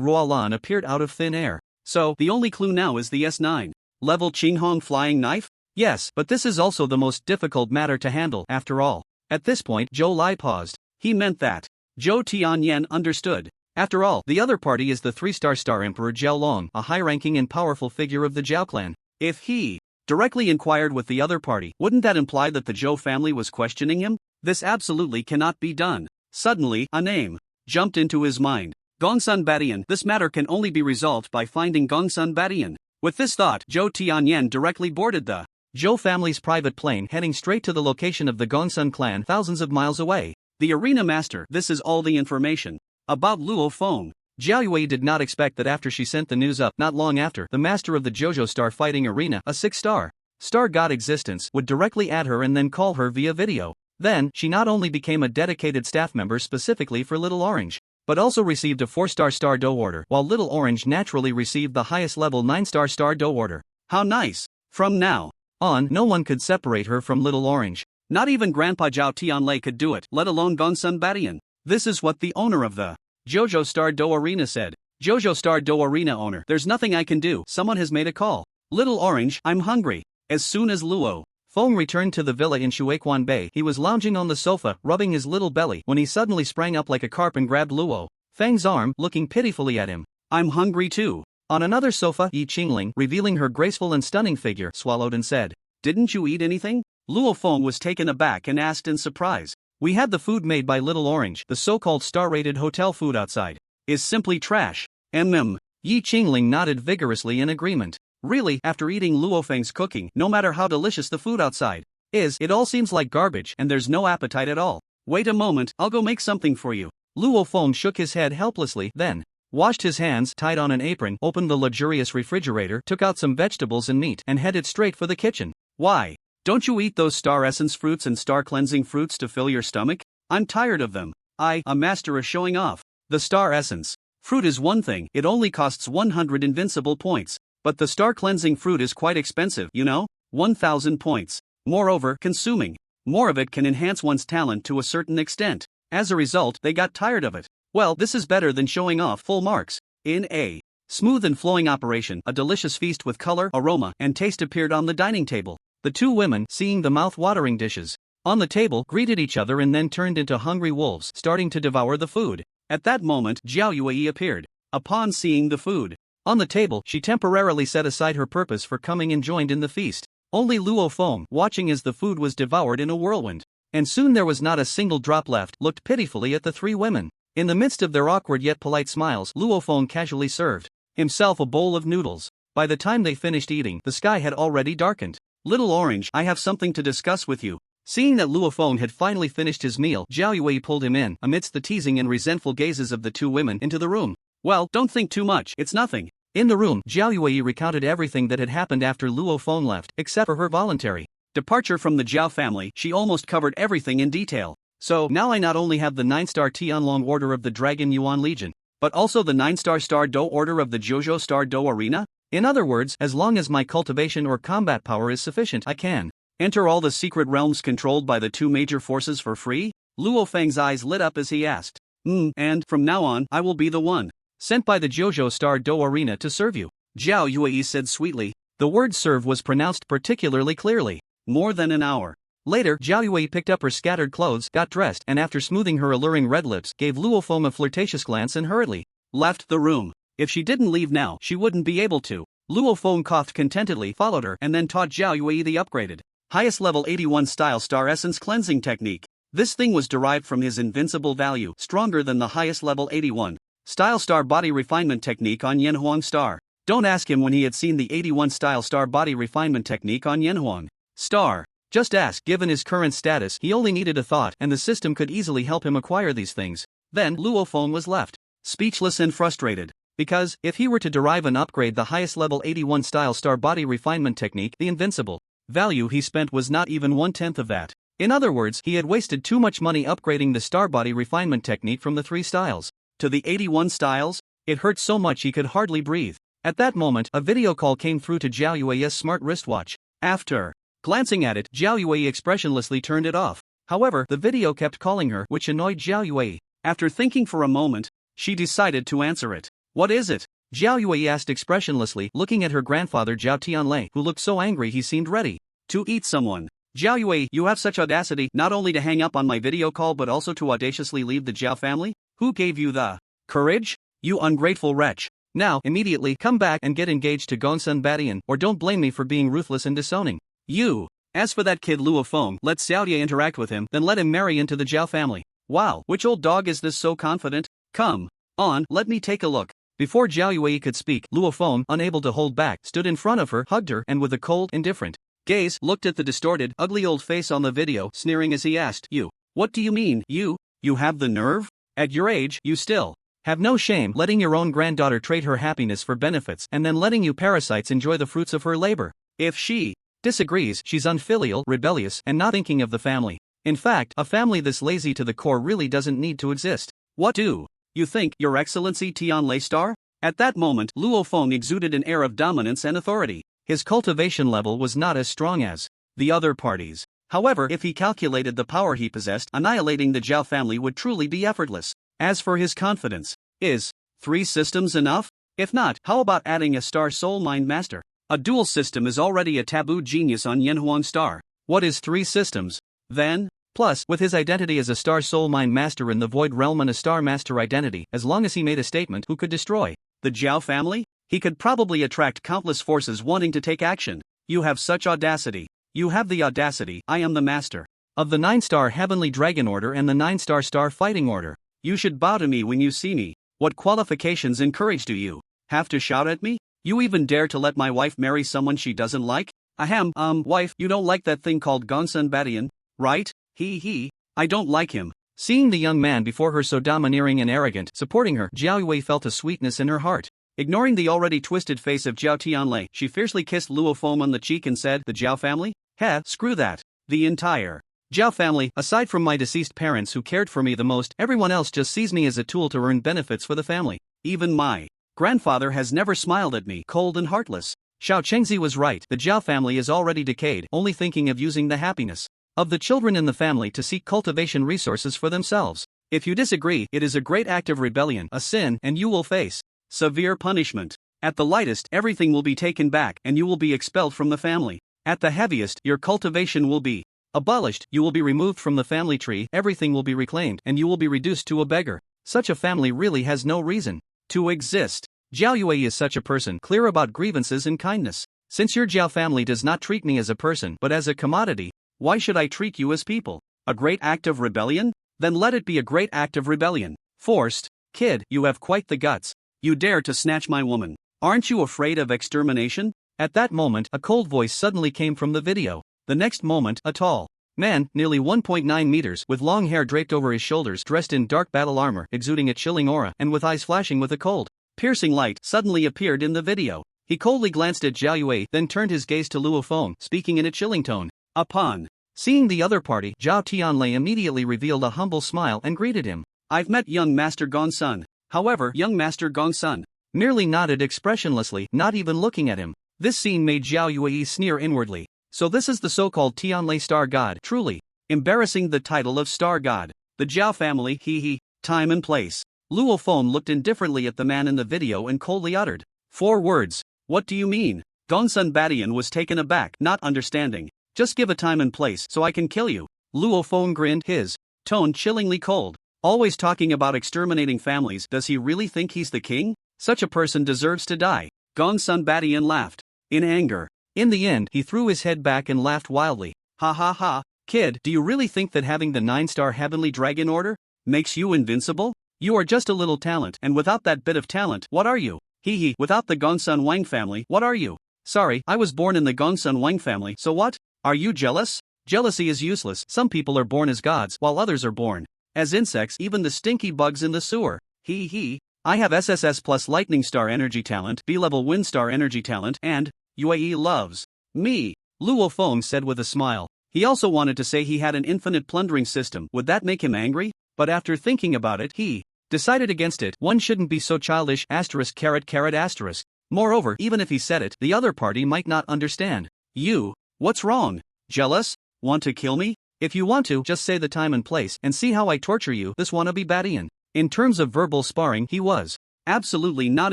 [SPEAKER 1] Ruolan appeared out of thin air. So, the only clue now is the S9 level Qinghong flying knife? Yes, but this is also the most difficult matter to handle, after all. At this point, Zhou Lai paused. He meant that Zhou Tianyan understood. After all, the other party is the 3-star Star Emperor Zhao Long, a high-ranking and powerful figure of the Zhao clan. If he directly inquired with the other party, wouldn't that imply that the Zhou family was questioning him? This absolutely cannot be done. Suddenly, a name jumped into his mind. Gongsun Badian. This matter can only be resolved by finding Gongsun Badian. With this thought, Zhou Tianyan directly boarded the Zhou family's private plane, heading straight to the location of the Gongsun clan thousands of miles away. The arena master. This is all the information about Luo Feng. Zhao Yue did not expect that after she sent the news up, not long after, the master of the JoJo Star Fighting Arena, a 6-star Star God existence, would directly add her and then call her via video. Then, she not only became a dedicated staff member specifically for Little Orange, but also received a 4-star Star Do order, while Little Orange naturally received the highest level 9-star Star Do order. How nice! From now on, no one could separate her from Little Orange. Not even Grandpa Zhao Tianlei could do it, let alone Gongsun Badian. This is what the owner of the JoJo Star Do Arena said. JoJo Star Do Arena owner, there's nothing I can do, someone has made a call. Little Orange, I'm hungry. As soon as Luo Feng returned to the villa in Shuequan Bay, he was lounging on the sofa, rubbing his little belly, when he suddenly sprang up like a carp and grabbed Luo Feng's arm, looking pitifully at him. I'm hungry too. On another sofa, Yi Qingling, revealing her graceful and stunning figure, swallowed and said, "Didn't you eat anything?" Luo Feng was taken aback and asked in surprise. "We had the food made by Little Orange, the so-called star-rated hotel food outside is simply trash." Yi Qingling nodded vigorously in agreement. Really, after eating Luo Feng's cooking, no matter how delicious the food outside is, it all seems like garbage and there's no appetite at all. Wait a moment, I'll go make something for you. Luo Feng shook his head helplessly, then washed his hands, tied on an apron, opened the luxurious refrigerator, took out some vegetables and meat, and headed straight for the kitchen. Why? Don't you eat those star essence fruits and star cleansing fruits to fill your stomach? I'm tired of them. A master is showing off. The star essence fruit is one thing, it only costs 100 invincible points. But the star cleansing fruit is quite expensive, you know? 1,000 points. Moreover, consuming more of it can enhance one's talent to a certain extent. As a result, they got tired of it. Well, this is better than showing off full marks. In a smooth and flowing operation, a delicious feast with color, aroma, and taste appeared on the dining table. The two women, seeing the mouth-watering dishes on the table, greeted each other and then turned into hungry wolves, starting to devour the food. At that moment, Zhao Yue appeared. Upon seeing the food, On the table, she temporarily set aside her purpose for coming and joined in the feast. Only Luo Feng, watching as the food was devoured in a whirlwind. And soon there was not a single drop left, looked pitifully at the three women. In the midst of their awkward yet polite smiles, Luo Feng casually served himself a bowl of noodles. By the time they finished eating, the sky had already darkened. Little Orange, I have something to discuss with you. Seeing that Luo Feng had finally finished his meal, Zhao Yue pulled him in, amidst the teasing and resentful gazes of the two women, into the room. Well, don't think too much, it's nothing. In the room, Zhao Yue recounted everything that had happened after Luo Feng left, except for her voluntary departure from the Zhao family. She almost covered everything in detail. So, now I not only have the 9-star Tianlong Order of the Dragon Yuan Legion, but also the 9-star Star Do Order of the Jojo Star Do Arena? In other words, as long as my cultivation or combat power is sufficient, I can enter all the secret realms controlled by the two major forces for free? Luo Feng's eyes lit up as he asked. And, from now on, I will be the one sent by the Jojo Star Do Arena to serve you. Zhao Yue said sweetly. The word serve was pronounced particularly clearly. More than an hour later, Zhao Yue picked up her scattered clothes, got dressed, and after smoothing her alluring red lips, gave Luo Feng a flirtatious glance and hurriedly left the room. If she didn't leave now, she wouldn't be able to. Luo Feng coughed contentedly, followed her, and then taught Zhao Yue the upgraded highest level 81 style Star Essence cleansing technique. This thing was derived from his invincible value, stronger than the highest level 81 style Star Body Refinement technique on Yanhuang Star. Don't ask him when he had seen the 81 style Star Body Refinement technique on Yanhuang Star. Just ask. Given his current status, he only needed a thought, and the system could easily help him acquire these things. Then, Luo Feng was left speechless and frustrated. Because, if he were to derive and upgrade the highest level 81 style Star Body Refinement technique, the invincible value he spent was not even 1/10 of that. In other words, he had wasted too much money upgrading the Star Body Refinement technique from the 3 styles to the 81 styles. It hurt so much he could hardly breathe. At that moment, a video call came through to Zhao Yue's smart wristwatch. After glancing at it, Zhao Yue expressionlessly turned it off. However, the video kept calling her, which annoyed Zhao Yue. After thinking for a moment, she decided to answer it. What is it? Zhao Yue asked expressionlessly, looking at her grandfather Zhao Tianlei, who looked so angry he seemed ready to eat someone. Zhao Yue, you have such audacity, not only to hang up on my video call but also to audaciously leave the Zhao family? Who gave you the courage? You ungrateful wretch. Now, immediately, come back and get engaged to Gongsun Badian, or don't blame me for being ruthless and disowning you. As for that kid Luo Feng, let Xiaoye interact with him, then let him marry into the Zhao family. Wow, which old dog is this so confident? Come on, let me take a look. Before Zhao Yue could speak, Luo Feng, unable to hold back, stood in front of her, hugged her, and with a cold, indifferent gaze, looked at the distorted, ugly old face on the video, sneering as he asked, You. What do you mean, you? You have the nerve? At your age, you still have no shame, letting your own granddaughter trade her happiness for benefits, and then letting you parasites enjoy the fruits of her labor. If she disagrees, she's unfilial, rebellious, and not thinking of the family. In fact, a family this lazy to the core really doesn't need to exist. What do you think, Your Excellency Tianlei Star? At that moment, Luo Feng exuded an air of dominance and authority. His cultivation level was not as strong as the other parties. However, if he calculated the power he possessed, annihilating the Zhao family would truly be effortless. As for his confidence, is 3 systems enough? If not, how about adding a Star Soul Mind Master? A dual system is already a taboo genius on Yanhuang Star. What is 3 systems, then? Plus, with his identity as a Star Soul Mind Master in the Void Realm and a Star Master identity, as long as he made a statement who could destroy the Zhao family, he could probably attract countless forces wanting to take action. You have such audacity. You have the audacity. I am the master of the 9-star Heavenly Dragon Order and the 9-star Star Fighting Order. You should bow to me when you see me. What qualifications and courage do you have to shout at me? You even dare to let my wife marry someone she doesn't like? Ahem, wife, you don't like that thing called Gongsun Badian, right? I don't like him. Seeing the young man before her so domineering and arrogant, supporting her, Zhao Yue felt a sweetness in her heart. Ignoring the already twisted face of Zhao Tianlei, she fiercely kissed Luo Feng on the cheek and said, The Zhao family? Heh, screw that. The entire Zhao family, aside from my deceased parents who cared for me the most, everyone else just sees me as a tool to earn benefits for the family. Even my grandfather has never smiled at me, cold and heartless. Xiao Chengzi was right, the Zhao family is already decayed, only thinking of using the happiness of the children in the family to seek cultivation resources for themselves. If you disagree, it is a great act of rebellion, a sin, and you will face severe punishment. At the lightest, everything will be taken back and you will be expelled from the family. At the heaviest, your cultivation will be abolished, you will be removed from the family tree, everything will be reclaimed, and you will be reduced to a beggar. Such a family really has no reason to exist. Jiao Yue is such a person, clear about grievances and kindness. Since your Jiao family does not treat me as a person but as a commodity, why should I treat you as people? A great act of rebellion? Then let it be a great act of rebellion. Forced. Kid, you have quite the guts. You dare to snatch my woman. Aren't you afraid of extermination? At that moment, a cold voice suddenly came from the video. The next moment, a tall man, nearly 1.9 meters, with long hair draped over his shoulders, dressed in dark battle armor, exuding a chilling aura, and with eyes flashing with a cold, piercing light, suddenly appeared in the video. He coldly glanced at Jiao Yue, then turned his gaze to Luo Feng, speaking in a chilling tone. Upon seeing the other party, Zhao Tianlei immediately revealed a humble smile and greeted him. I've met young Master Gongsun. However, young Master Gongsun merely nodded expressionlessly, not even looking at him. This scene made Jiao Yue sneer inwardly. So this is the so-called Tianlei Star God, truly embarrassing the title of Star God. The Jiao family, hee. Time and place. Luo Feng looked indifferently at the man in the video and coldly uttered 4 words. What do you mean? Gongsun Badian was taken aback, not understanding. Just give a time and place so I can kill you. Luo Feng grinned, his tone chillingly cold. Always talking about exterminating families, does he really think he's the king? Such a person deserves to die. Gongsun Badian laughed in anger. In the end, he threw his head back and laughed wildly. Ha ha ha, kid, do you really think that having the 9-star Heavenly Dragon Order makes you invincible? You are just a little talent, and without that bit of talent, what are you? Hee, without the Gongsun Wang family, what are you? Sorry, I was born in the Gongsun Wang family, so what? Are you jealous? Jealousy is useless. Some people are born as gods, while others are born as insects, even the stinky bugs in the sewer. Hee. I have SSS plus Lightning Star Energy Talent, B-level Wind Star Energy Talent, and UAE loves me, Luo Feng said with a smile. He also wanted to say he had an infinite plundering system. Would that make him angry? But after thinking about it, he decided against it. One shouldn't be so childish, ******. Moreover, even if he said it, the other party might not understand. You, what's wrong? Jealous? Want to kill me? If you want to, just say the time and place, and see how I torture you, this wannabe Badian. In terms of verbal sparring, he was absolutely not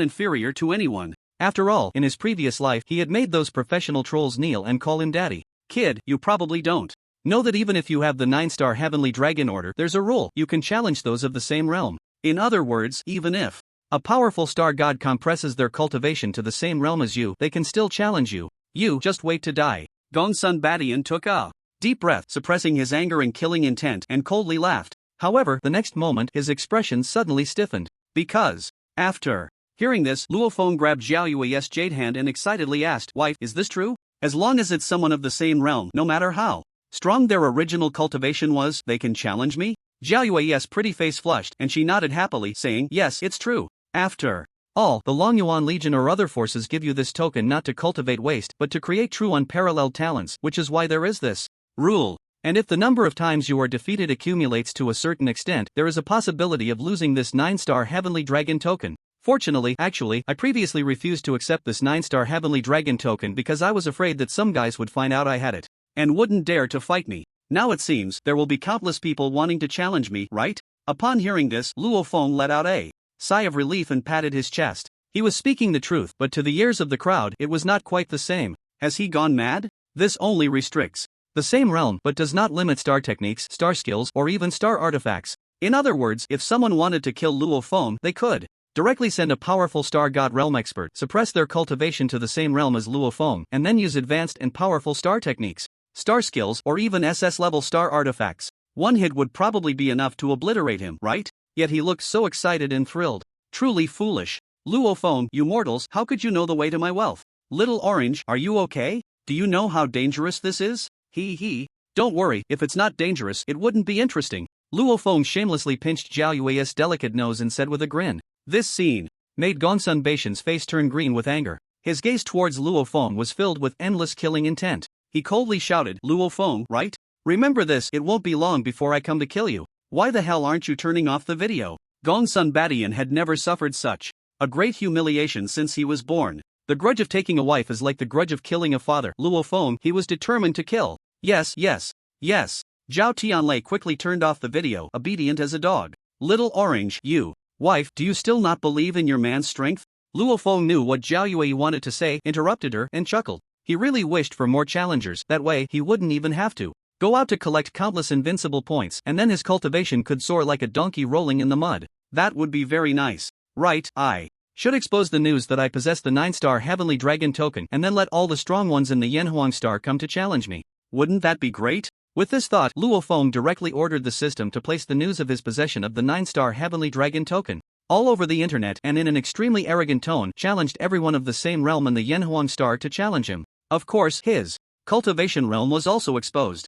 [SPEAKER 1] inferior to anyone. After all, in his previous life, he had made those professional trolls kneel and call him daddy. Kid, you probably don't know that even if you have the 9-star Heavenly Dragon Order, there's a rule: you can challenge those of the same realm. In other words, even if a powerful star god compresses their cultivation to the same realm as you, they can still challenge you. You just wait to die. Gongsun Badian took a deep breath, suppressing his anger and killing intent, and coldly laughed. However, the next moment, his expression suddenly stiffened. Because, after hearing this, Luo Feng grabbed Jiao Yue's jade hand and excitedly asked, Wife, is this true? As long as it's someone of the same realm, no matter how strong their original cultivation was, they can challenge me? Jiao Yue's pretty face flushed, and she nodded happily, saying, yes, it's true. After all, the Longyuan Legion or other forces give you this token not to cultivate waste, but to create true unparalleled talents, which is why there is this rule. And if the number of times you are defeated accumulates to a certain extent, there is a possibility of losing this 9-star Heavenly Dragon token. Fortunately, I previously refused to accept this 9-star Heavenly Dragon token because I was afraid that some guys would find out I had it and wouldn't dare to fight me. Now it seems there will be countless people wanting to challenge me, right? Upon hearing this, Luo Feng let out a sigh of relief and patted his chest. He was speaking the truth, but to the ears of the crowd, it was not quite the same. Has he gone mad? This only restricts the same realm but does not limit star techniques, star skills, or even star artifacts. In other words, if someone wanted to kill Luo Feng, they could directly send a powerful star god realm expert, suppress their cultivation to the same realm as Luo Feng, and then use advanced and powerful star techniques, star skills, or even SS-level star artifacts. One hit would probably be enough to obliterate him, right? Yet he looked so excited and thrilled. Truly foolish. Luo Feng, you mortals, how could you know the way to my wealth? Little Orange, are you okay? Do you know how dangerous this is? He. Don't worry, if it's not dangerous, it wouldn't be interesting. Luo Feng shamelessly pinched Jiao Yue's delicate nose and said with a grin. This scene made Gongsun Baishan's face turn green with anger. His gaze towards Luo Feng was filled with endless killing intent. He coldly shouted, Luo Feng, right? Remember this, it won't be long before I come to kill you. Why the hell aren't you turning off the video? Gongsun Badian had never suffered such a great humiliation since he was born. The grudge of taking a wife is like the grudge of killing a father. Luo Feng, he was determined to kill. Yes. Zhao Tianlei quickly turned off the video, obedient as a dog. Little Orange, you. Wife, do you still not believe in your man's strength? Luo Feng knew what Jiao Yue wanted to say, interrupted her, and chuckled. He really wished for more challengers, that way he wouldn't even have to go out to collect countless invincible points, and then his cultivation could soar like a donkey rolling in the mud. That would be very nice. Right, Should expose the news that I possess the 9-star Heavenly Dragon token and then let all the strong ones in the Yanhuang star come to challenge me. Wouldn't that be great? With this thought, Luo Feng directly ordered the system to place the news of his possession of the 9-star Heavenly Dragon token all over the internet, and in an extremely arrogant tone challenged everyone of the same realm in the Yanhuang star to challenge him. Of course, his cultivation realm was also exposed.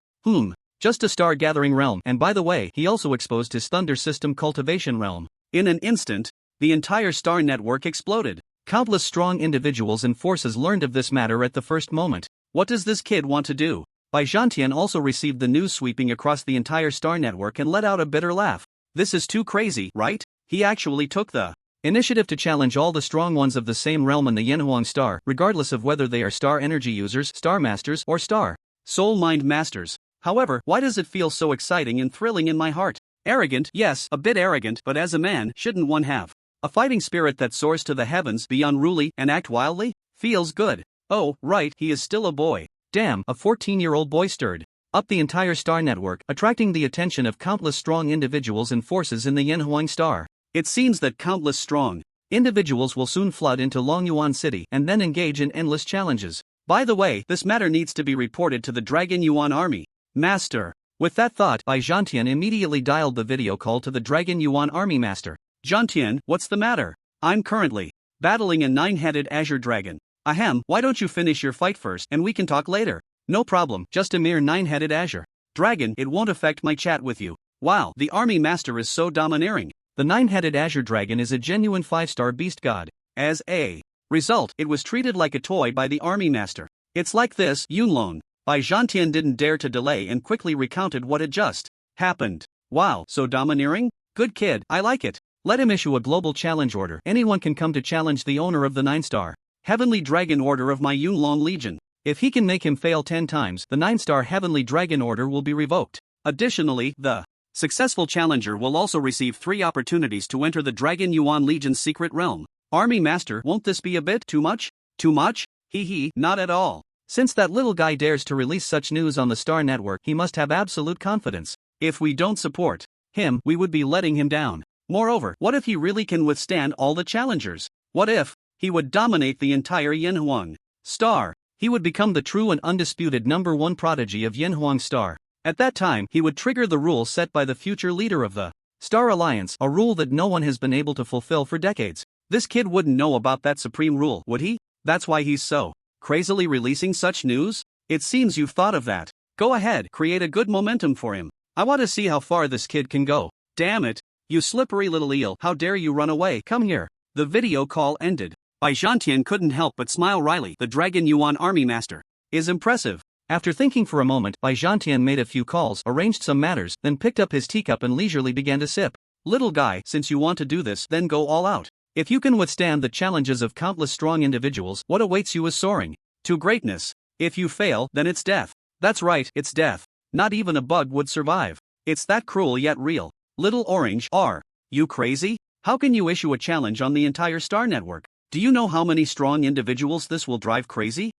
[SPEAKER 1] Just a star gathering realm, and by the way, he also exposed his Thunder system cultivation realm. In an instant, the entire star network exploded. Countless strong individuals and forces learned of this matter at the first moment. What does this kid want to do? Bai Zhantian also received the news sweeping across the entire star network and let out a bitter laugh. This is too crazy, right? He actually took the initiative to challenge all the strong ones of the same realm in the Yanhuang star, regardless of whether they are star energy users, star masters, or star soul mind masters. However, why does it feel so exciting and thrilling in my heart? Arrogant, yes, a bit arrogant, but as a man, shouldn't one have a fighting spirit that soars to the heavens, be unruly, and act wildly? Feels good. Oh, right, he is still a boy. Damn, a 14-year-old boy stirred up the entire star network, attracting the attention of countless strong individuals and forces in the Yanhuang star. It seems that countless strong individuals will soon flood into Longyuan City and then engage in endless challenges. By the way, this matter needs to be reported to the Dragon Yuan army. Master. With that thought, Bai Zhantian immediately dialed the video call to the Dragon Yuan army master. Zhantian, what's the matter? I'm currently battling a 9-headed azure dragon. Ahem, why don't you finish your fight first and we can talk later? No problem, just a mere 9-headed azure dragon, it won't affect my chat with you. Wow, the army master is so domineering. The 9-headed azure dragon is a genuine 5-star beast god. As a result, it was treated like a toy by the army master. It's like this, Yunlong. Bai Zhantian didn't dare to delay and quickly recounted what had just happened. Wow, so domineering? Good kid, I like it. Let him issue a global challenge order. Anyone can come to challenge the owner of the 9-star Heavenly Dragon Order of my Yunlong Legion. If he can make him fail 10 times, the 9-star Heavenly Dragon Order will be revoked. Additionally, the successful challenger will also receive 3 opportunities to enter the Dragon Yuan Legion's secret realm. Army Master, won't this be a bit too much? Too much? Hee, not at all. Since that little guy dares to release such news on the Star Network, he must have absolute confidence. If we don't support him, we would be letting him down. Moreover, what if he really can withstand all the challengers? What if he would dominate the entire Yanhuang star? He would become the true and undisputed #1 prodigy of Yanhuang star. At that time, he would trigger the rule set by the future leader of the Star Alliance, a rule that no one has been able to fulfill for decades. This kid wouldn't know about that supreme rule, would he? That's why he's so crazily releasing such news? It seems you've thought of that. Go ahead, create a good momentum for him. I want to see how far this kid can go. Damn it, you slippery little eel, how dare you run away, come here. The video call ended. Bai Zhantian couldn't help but smile wryly. The Dragon Yuan army master is impressive. After thinking for a moment, Bai Zhantian made a few calls, arranged some matters, then picked up his teacup and leisurely began to sip. Little guy, since you want to do this, then go all out. If you can withstand the challenges of countless strong individuals, what awaits you is soaring to greatness. If you fail, then it's death. That's right, it's death. Not even a bug would survive. It's that cruel yet real. Little Orange, are you crazy? How can you issue a challenge on the entire Star Network? Do you know how many strong individuals this will drive crazy?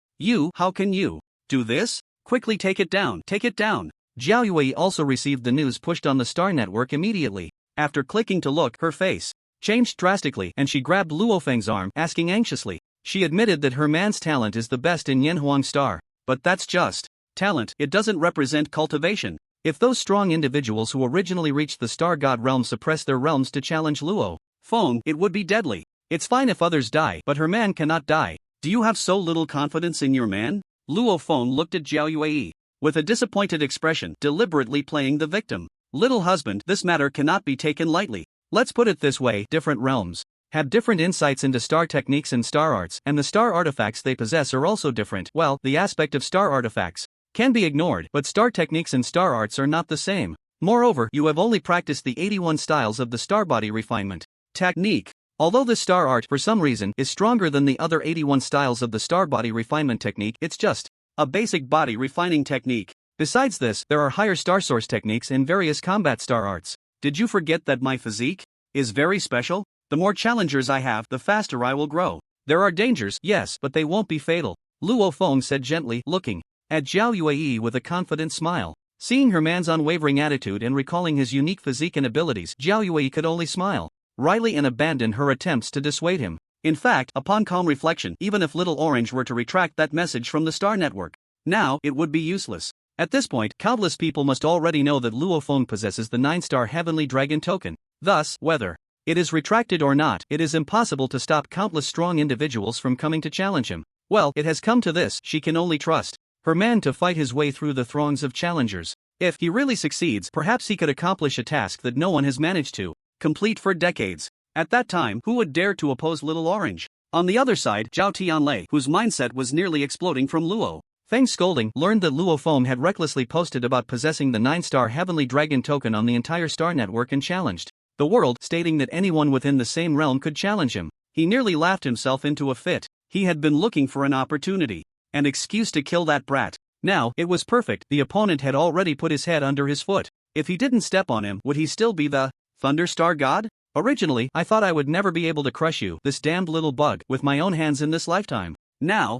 [SPEAKER 1] How can you do this? Quickly take it down, take it down. Jiao Yue also received the news pushed on the Star Network immediately. After clicking to look, her face changed drastically and she grabbed Luo Feng's arm, asking anxiously. She admitted that her man's talent is the best in Yanhuang Star. But that's just talent, it doesn't represent cultivation. If those strong individuals who originally reached the Star God realm suppress their realms to challenge Luo Feng, it would be deadly. It's fine if others die, but her man cannot die. Do you have so little confidence in your man? Luo Feng looked at Jiao Yue with a disappointed expression, deliberately playing the victim. Little husband, this matter cannot be taken lightly. Let's put it this way, different realms have different insights into star techniques and star arts, and the star artifacts they possess are also different. Well, the aspect of star artifacts can be ignored, but star techniques and star arts are not the same. Moreover, you have only practiced the 81 styles of the star body refinement technique. Although the star art, for some reason, is stronger than the other 81 styles of the star body refinement technique, it's just a basic body refining technique. Besides this, there are higher star source techniques and various combat star arts. Did you forget that my physique is very special? The more challengers I have, the faster I will grow. There are dangers, yes, but they won't be fatal, Luo Feng said gently, looking at Jiao Yue with a confident smile. Seeing her man's unwavering attitude and recalling his unique physique and abilities, Jiao Yue could only smile wryly and abandon her attempts to dissuade him. In fact, upon calm reflection, even if Little Orange were to retract that message from the Star Network, now it would be useless. At this point, countless people must already know that Luo Feng possesses the 9-star Heavenly Dragon token. Thus, whether it is retracted or not, it is impossible to stop countless strong individuals from coming to challenge him. Well, it has come to this, she can only trust her man to fight his way through the throngs of challengers. If he really succeeds, perhaps he could accomplish a task that no one has managed to complete for decades. At that time, who would dare to oppose Little Orange? On the other side, Zhao Tianlei, whose mindset was nearly exploding from Luo Feng's scolding, learned that Luo Feng had recklessly posted about possessing the 9-star Heavenly Dragon token on the entire Star Network and challenged the world, stating that anyone within the same realm could challenge him. He nearly laughed himself into a fit. He had been looking for an opportunity, an excuse to kill that brat. Now, it was perfect. The opponent had already put his head under his foot. If he didn't step on him, would he still be the Thunder Star God? Originally, I thought I would never be able to crush you, this damned little bug, with my own hands in this lifetime. Now,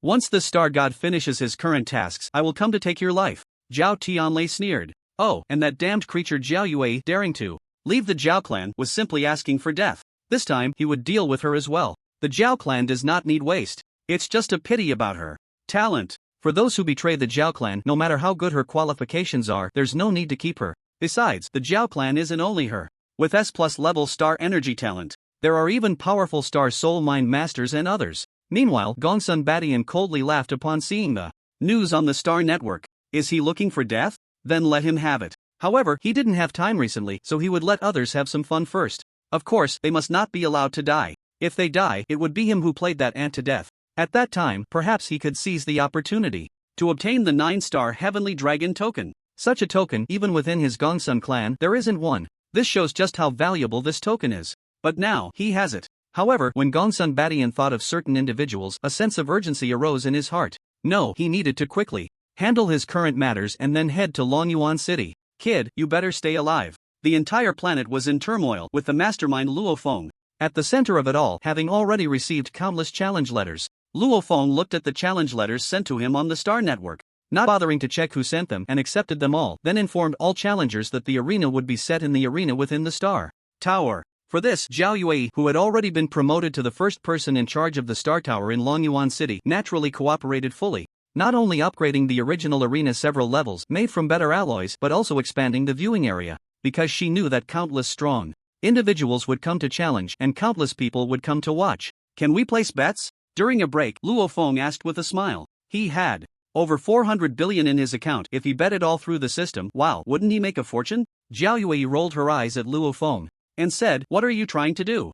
[SPEAKER 1] once the Star God finishes his current tasks, I will come to take your life. Zhao Tianlei sneered. Oh, and that damned creature Zhao Yue daring to leave the Zhao clan was simply asking for death. This time, he would deal with her as well. The Zhao clan does not need waste. It's just a pity about her talent. For those who betray the Zhao clan, no matter how good her qualifications are, there's no need to keep her. Besides, the Zhao clan isn't only her. With S+ level star energy talent, there are even powerful star soul mind masters and others. Meanwhile, Gongsun Badian coldly laughed upon seeing the news on the Star Network. Is he looking for death? Then let him have it. However, he didn't have time recently, so he would let others have some fun first. Of course, they must not be allowed to die. If they die, it would be him who played that ant to death. At that time, perhaps he could seize the opportunity to obtain the 9-star Heavenly Dragon token. Such a token, even within his Gongsun clan, there isn't one. This shows just how valuable this token is. But now, he has it. However, when Gongsun Badian thought of certain individuals, a sense of urgency arose in his heart. No, he needed to quickly handle his current matters and then head to Longyuan City. Kid, you better stay alive. The entire planet was in turmoil with the mastermind Luo Feng at the center of it all, having already received countless challenge letters. Luo Feng looked at the challenge letters sent to him on the Star Network, not bothering to check who sent them, and accepted them all, then informed all challengers that the arena would be set in the arena within the Star Tower. For this, Zhao Yue, who had already been promoted to the first person in charge of the Star Tower in Longyuan City, naturally cooperated fully, not only upgrading the original arena several levels made from better alloys but also expanding the viewing area, because she knew that countless strong individuals would come to challenge and countless people would come to watch. Can we place bets? During a break, Luo Feng asked with a smile. He had over 400 billion in his account. If he bet it all through the system, wow, wouldn't he make a fortune? Zhao Yue rolled her eyes at Luo Feng and said, what are you trying to do?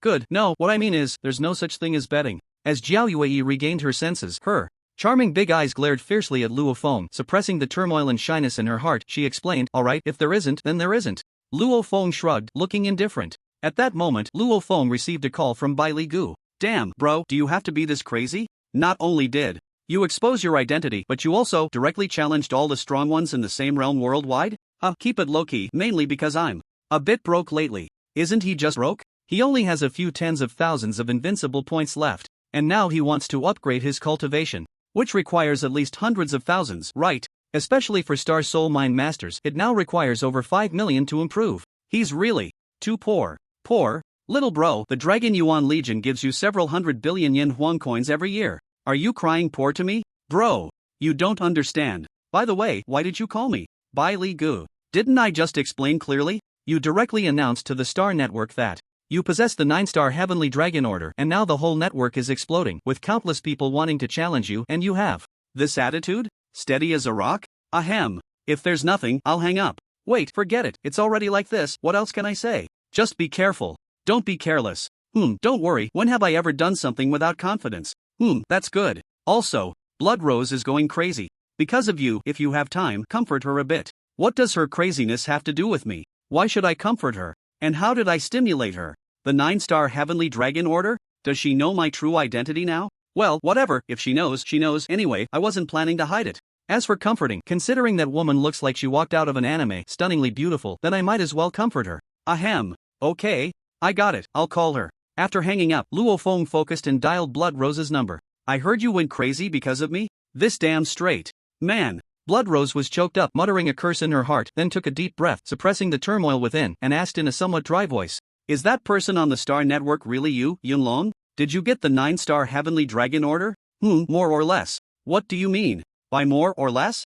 [SPEAKER 1] Good, no, what I mean is, there's no such thing as betting. As Zhao Yue regained her senses, her charming big eyes glared fiercely at Luo Feng, suppressing the turmoil and shyness in her heart. She explained, alright, if there isn't, then there isn't. Luo Feng shrugged, looking indifferent. At that moment, Luo Feng received a call from Bai Li Gu. Damn, bro, do you have to be this crazy? Not only did you expose your identity, but you also directly challenged all the strong ones in the same realm worldwide? Keep it low-key, mainly because I'm a bit broke lately. Isn't he just broke? He only has a few tens of thousands of invincible points left, and now he wants to upgrade his cultivation, which requires at least hundreds of thousands, right? Especially for Star Soul Mind Masters, it now requires over 5 million to improve. He's really too poor. Poor? Little bro, the Dragon Yuan Legion gives you several hundred billion yen Huang coins every year. Are you crying poor to me? Bro, you don't understand. By the way, why did you call me Bai Li Gu? Didn't I just explain clearly? You directly announced to the Star Network that you possess the 9-star Heavenly Dragon Order, and now the whole network is exploding, with countless people wanting to challenge you, and you have this attitude? Steady as a rock? Ahem. If there's nothing, I'll hang up. Wait, forget it, it's already like this, what else can I say? Just be careful. Don't be careless. Don't worry, when have I ever done something without confidence? That's good. Also, Blood Rose is going crazy. Because of you, if you have time, comfort her a bit. What does her craziness have to do with me? Why should I comfort her? And how did I stimulate her? The 9-star Heavenly Dragon Order? Does she know my true identity now? Well, whatever, if she knows, she knows. Anyway, I wasn't planning to hide it. As for comforting, considering that woman looks like she walked out of an anime, stunningly beautiful, then I might as well comfort her. Ahem. Okay. I got it, I'll call her. After hanging up, Luo Feng focused and dialed Blood Rose's number. I heard you went crazy because of me? This damn straight man. Blood Rose was choked up, muttering a curse in her heart, then took a deep breath, suppressing the turmoil within, and asked in a somewhat dry voice. Is that person on the Star Network really you, Yunlong? Did you get the 9-star Heavenly Dragon Order? More or less. What do you mean? By more or less?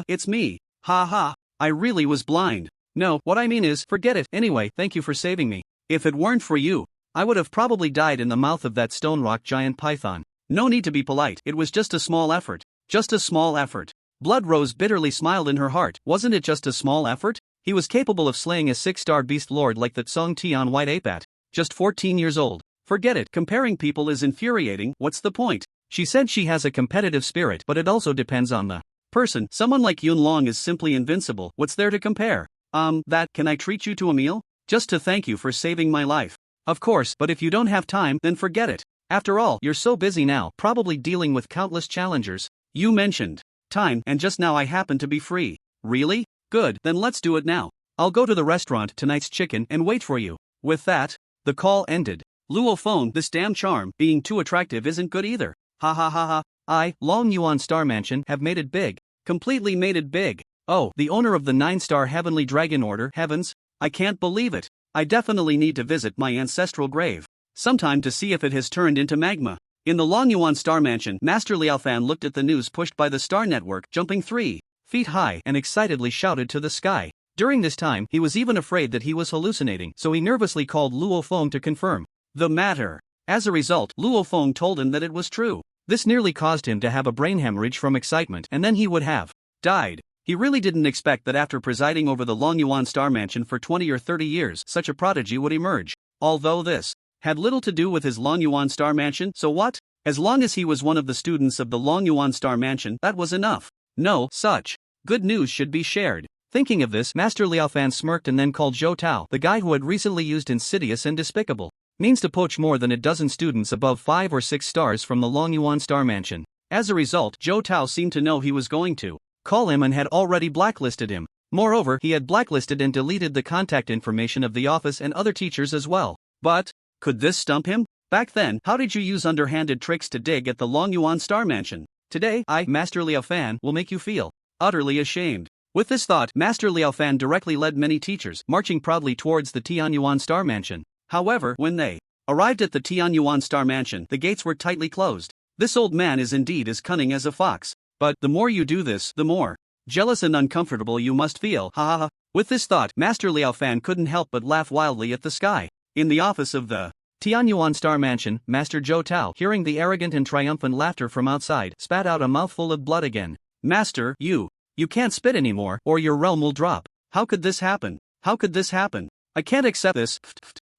[SPEAKER 1] It's me. Ha ha. I really was blind. No, what I mean is, forget it. Anyway, thank you for saving me. If it weren't for you, I would have probably died in the mouth of that stone rock giant python. No need to be polite, it was just a small effort. Just a small effort. Blood Rose bitterly smiled in her heart. Wasn't it just a small effort? He was capable of slaying a 6-star beast lord like the Tsung Tian White Ape at just 14 years old. Forget it, comparing people is infuriating, what's the point? She said she has a competitive spirit, but it also depends on the person. Someone like Yunlong is simply invincible, what's there to compare? Can I treat you to a meal? Just to thank you for saving my life. Of course, but if you don't have time, then forget it. After all, you're so busy now, probably dealing with countless challengers. You mentioned time, and just now I happen to be free. Really? Good, then let's do it now. I'll go to the restaurant tonight's chicken and wait for you. With that, the call ended. Luo phone, this damn charm, being too attractive isn't good either. Ha ha ha ha. I, Long Yuan Star Mansion, have made it big. Completely made it big. Oh, the owner of the 9-star Heavenly Dragon Order, heavens, I can't believe it. I definitely need to visit my ancestral grave sometime to see if it has turned into magma. In the Long Yuan Star Mansion, Master Liao Fan looked at the news pushed by the Star Network, jumping 3 feet high, and excitedly shouted to the sky. During this time, he was even afraid that he was hallucinating, so he nervously called Luo Feng to confirm the matter. As a result, Luo Feng told him that it was true. This nearly caused him to have a brain hemorrhage from excitement, and then he would have died. He really didn't expect that after presiding over the Long Yuan Star Mansion for 20 or 30 years, such a prodigy would emerge. Although this had little to do with his Long Yuan Star Mansion, so what? As long as he was one of the students of the Long Yuan Star Mansion, that was enough. No such good news should be shared. Thinking of this, Master Liao Fan smirked and then called Zhou Tao, the guy who had recently used insidious and despicable means to poach more than a dozen students above 5 or 6 stars from the Long Yuan Star Mansion. As a result, Zhou Tao seemed to know he was going to call him and had already blacklisted him. Moreover, he had blacklisted and deleted the contact information of the office and other teachers as well. But could this stump him? Back then, how did you use underhanded tricks to dig at the Long Yuan Star Mansion? Today, I, Master Liao Fan, will make you feel utterly ashamed. With this thought, Master Liao Fan directly led many teachers, marching proudly towards the Tianyuan Star Mansion. However, when they arrived at the Tianyuan Star Mansion, the gates were tightly closed. This old man is indeed as cunning as a fox. But the more you do this, the more jealous and uncomfortable you must feel. Ha ha ha. With this thought, Master Liao Fan couldn't help but laugh wildly at the sky. In the office of the Tianyuan Star Mansion, Master Zhou Tao, hearing the arrogant and triumphant laughter from outside, spat out a mouthful of blood again. Master, you can't spit anymore, or your realm will drop. How could this happen? How could this happen? I can't accept this.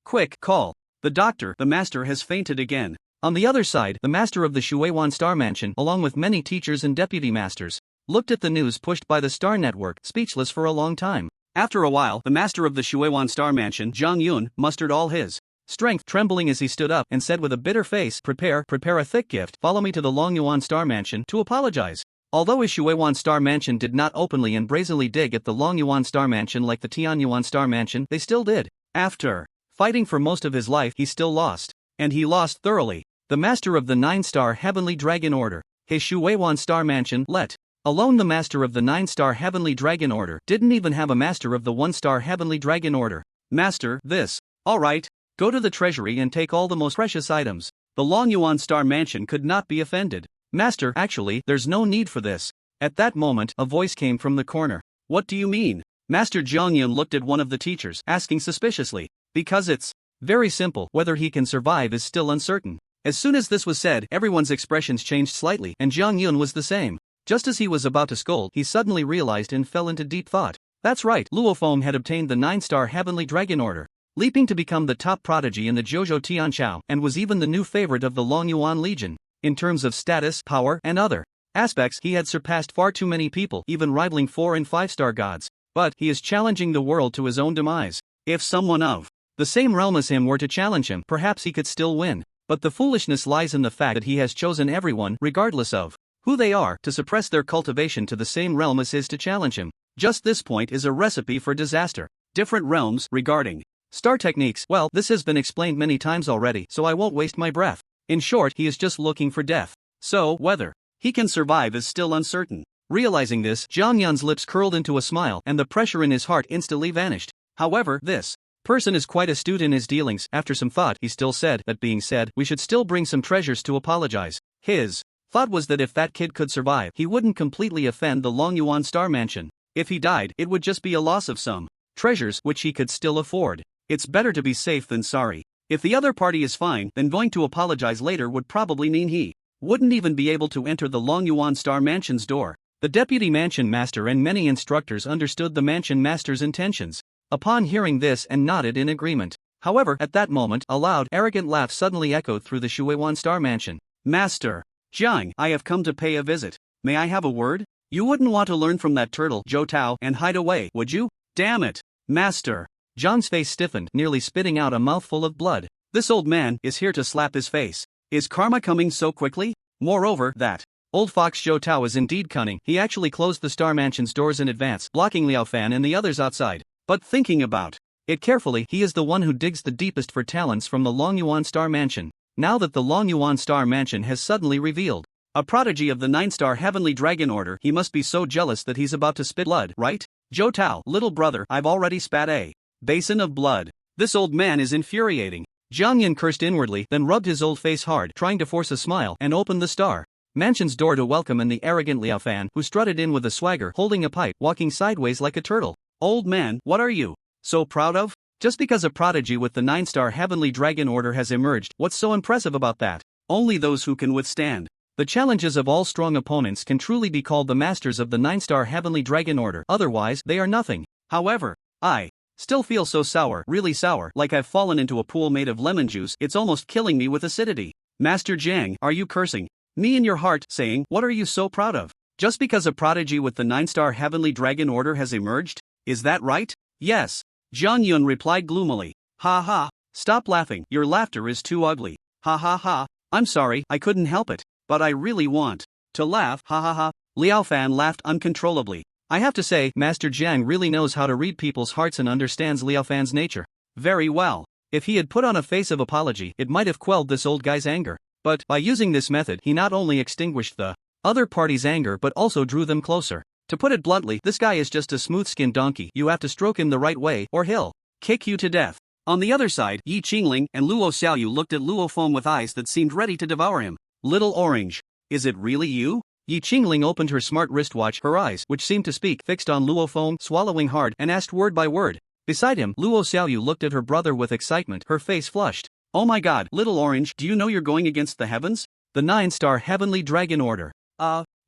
[SPEAKER 1] Quick, call the doctor, the master has fainted again. On the other side, the master of the Shuiwan Star Mansion, along with many teachers and deputy masters, looked at the news pushed by the Star Network, speechless for a long time. After a while, the master of the Shuiwan Star Mansion, Zhang Yun, mustered all his strength, trembling as he stood up, and said with a bitter face, prepare a thick gift, follow me to the Long Yuan Star Mansion, to apologize. Although his Shuiwan Star Mansion did not openly and brazenly dig at the Long Yuan Star Mansion like the Tianyuan Star Mansion, they still did. After fighting for most of his life, he still lost. And he lost thoroughly. The master of the 9-star Heavenly Dragon Order, his Shuiwan Star Mansion, let alone the master of the 9-star Heavenly Dragon Order, didn't even have a master of the 1-star Heavenly Dragon Order. Master, this. Alright, go to the treasury and take all the most precious items. The Long Yuan Star Mansion could not be offended. Master, actually, there's no need for this. At that moment, a voice came from the corner. What do you mean? Master Zhongyun looked at one of the teachers, asking suspiciously. Because it's very simple, whether he can survive is still uncertain. As soon as this was said, everyone's expressions changed slightly, and Zhang Yun was the same. Just as he was about to scold, he suddenly realized and fell into deep thought. That's right, Luo Feng had obtained the 9-star Heavenly Dragon Order, leaping to become the top prodigy in the Zhouzhou Tianchao, and was even the new favorite of the Long Yuan Legion. In terms of status, power, and other aspects, he had surpassed far too many people, even rivaling 4- and 5-star gods. But he is challenging the world to his own demise. If someone of the same realm as him were to challenge him, perhaps he could still win. But the foolishness lies in the fact that he has chosen everyone, regardless of who they are, to suppress their cultivation to the same realm as his to challenge him. Just this point is a recipe for disaster. Different realms, regarding star techniques, well, this has been explained many times already, so I won't waste my breath. In short, he is just looking for death. So, whether he can survive is still uncertain. Realizing this, Zhang Yun's lips curled into a smile, and the pressure in his heart instantly vanished. However, this person is quite astute in his dealings. After some thought, he still said, that being said, we should still bring some treasures to apologize. His thought was that if that kid could survive, he wouldn't completely offend the Longyuan Star Mansion. If he died, it would just be a loss of some treasures which he could still afford. It's better to be safe than sorry. If the other party is fine, then going to apologize later would probably mean he wouldn't even be able to enter the Longyuan Star Mansion's door. The deputy mansion master and many instructors understood the mansion master's intentions upon hearing this and nodded in agreement. However, at that moment, a loud, arrogant laugh suddenly echoed through the Shuewan Star Mansion. Master Jiang, I have come to pay a visit. May I have a word? You wouldn't want to learn from that turtle, Zhou Tao, and hide away, would you? Damn it. Master Zhang's face stiffened, nearly spitting out a mouthful of blood. This old man is here to slap his face. Is karma coming so quickly? Moreover, that old fox Zhou Tao is indeed cunning. He actually closed the Star Mansion's doors in advance, blocking Liao Fan and the others outside. But thinking about it carefully, he is the one who digs the deepest for talents from the Longyuan Star Mansion. Now that the Longyuan Star Mansion has suddenly revealed a prodigy of the 9-star Heavenly Dragon Order, he must be so jealous that he's about to spit blood, right? Zhou Tao, little brother, I've already spat a basin of blood. This old man is infuriating. Jiang Yin cursed inwardly, then rubbed his old face hard, trying to force a smile, and opened the Star Mansion's door to welcome in the arrogant Liao Fan, who strutted in with a swagger, holding a pipe, walking sideways like a turtle. Old man, what are you so proud of? Just because a prodigy with the 9-star Heavenly Dragon Order has emerged, what's so impressive about that? Only those who can withstand the challenges of all strong opponents can truly be called the masters of the 9-star Heavenly Dragon Order, otherwise, they are nothing. However, I still feel so sour, really sour, like I've fallen into a pool made of lemon juice. It's almost killing me with acidity. Master Jiang, are you cursing me in your heart, saying, what are you so proud of? Just because a prodigy with the 9-star Heavenly Dragon Order has emerged? Is that right? Yes. Jiang Yun replied gloomily. Ha ha. Stop laughing, your laughter is too ugly. Ha ha ha. I'm sorry, I couldn't help it. But I really want to laugh, ha ha ha. Liao Fan laughed uncontrollably. I have to say, Master Jiang really knows how to read people's hearts and understands Liao Fan's nature very well. If he had put on a face of apology, it might have quelled this old guy's anger. But, by using this method, he not only extinguished the other party's anger but also drew them closer. To put it bluntly, this guy is just a smooth-skinned donkey. You have to stroke him the right way, or he'll kick you to death. On the other side, Yi Qingling and Luo Xiaoyu looked at Luo Feng with eyes that seemed ready to devour him. Little Orange, is it really you? Yi Qingling opened her smart wristwatch, her eyes, which seemed to speak, fixed on Luo Feng, swallowing hard, and asked word by word. Beside him, Luo Xiaoyu looked at her brother with excitement, her face flushed. Oh my god, Little Orange, do you know you're going against the heavens? The 9-star Heavenly Dragon Order.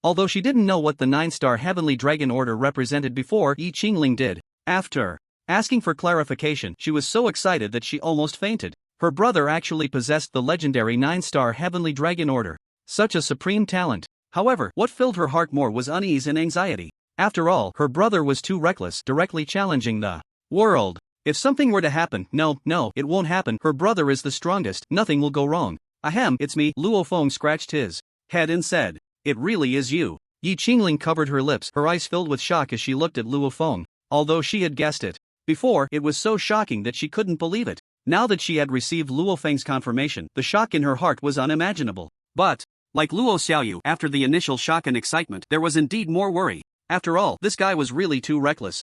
[SPEAKER 1] Although she didn't know what the 9-star Heavenly Dragon Order represented before, Yi Qingling did. After asking for clarification, she was so excited that she almost fainted. Her brother actually possessed the legendary 9-star Heavenly Dragon Order. Such a supreme talent. However, what filled her heart more was unease and anxiety. After all, her brother was too reckless, directly challenging the world. If something were to happen, no, it won't happen. Her brother is the strongest, nothing will go wrong. Ahem, it's me. Luo Feng scratched his head and said, it really is you. Yi Qingling covered her lips, her eyes filled with shock as she looked at Luo Feng. Although she had guessed it before, it was so shocking that she couldn't believe it. Now that she had received Luo Feng's confirmation, the shock in her heart was unimaginable. But, like Luo Xiaoyu, after the initial shock and excitement, there was indeed more worry. After all, this guy was really too reckless.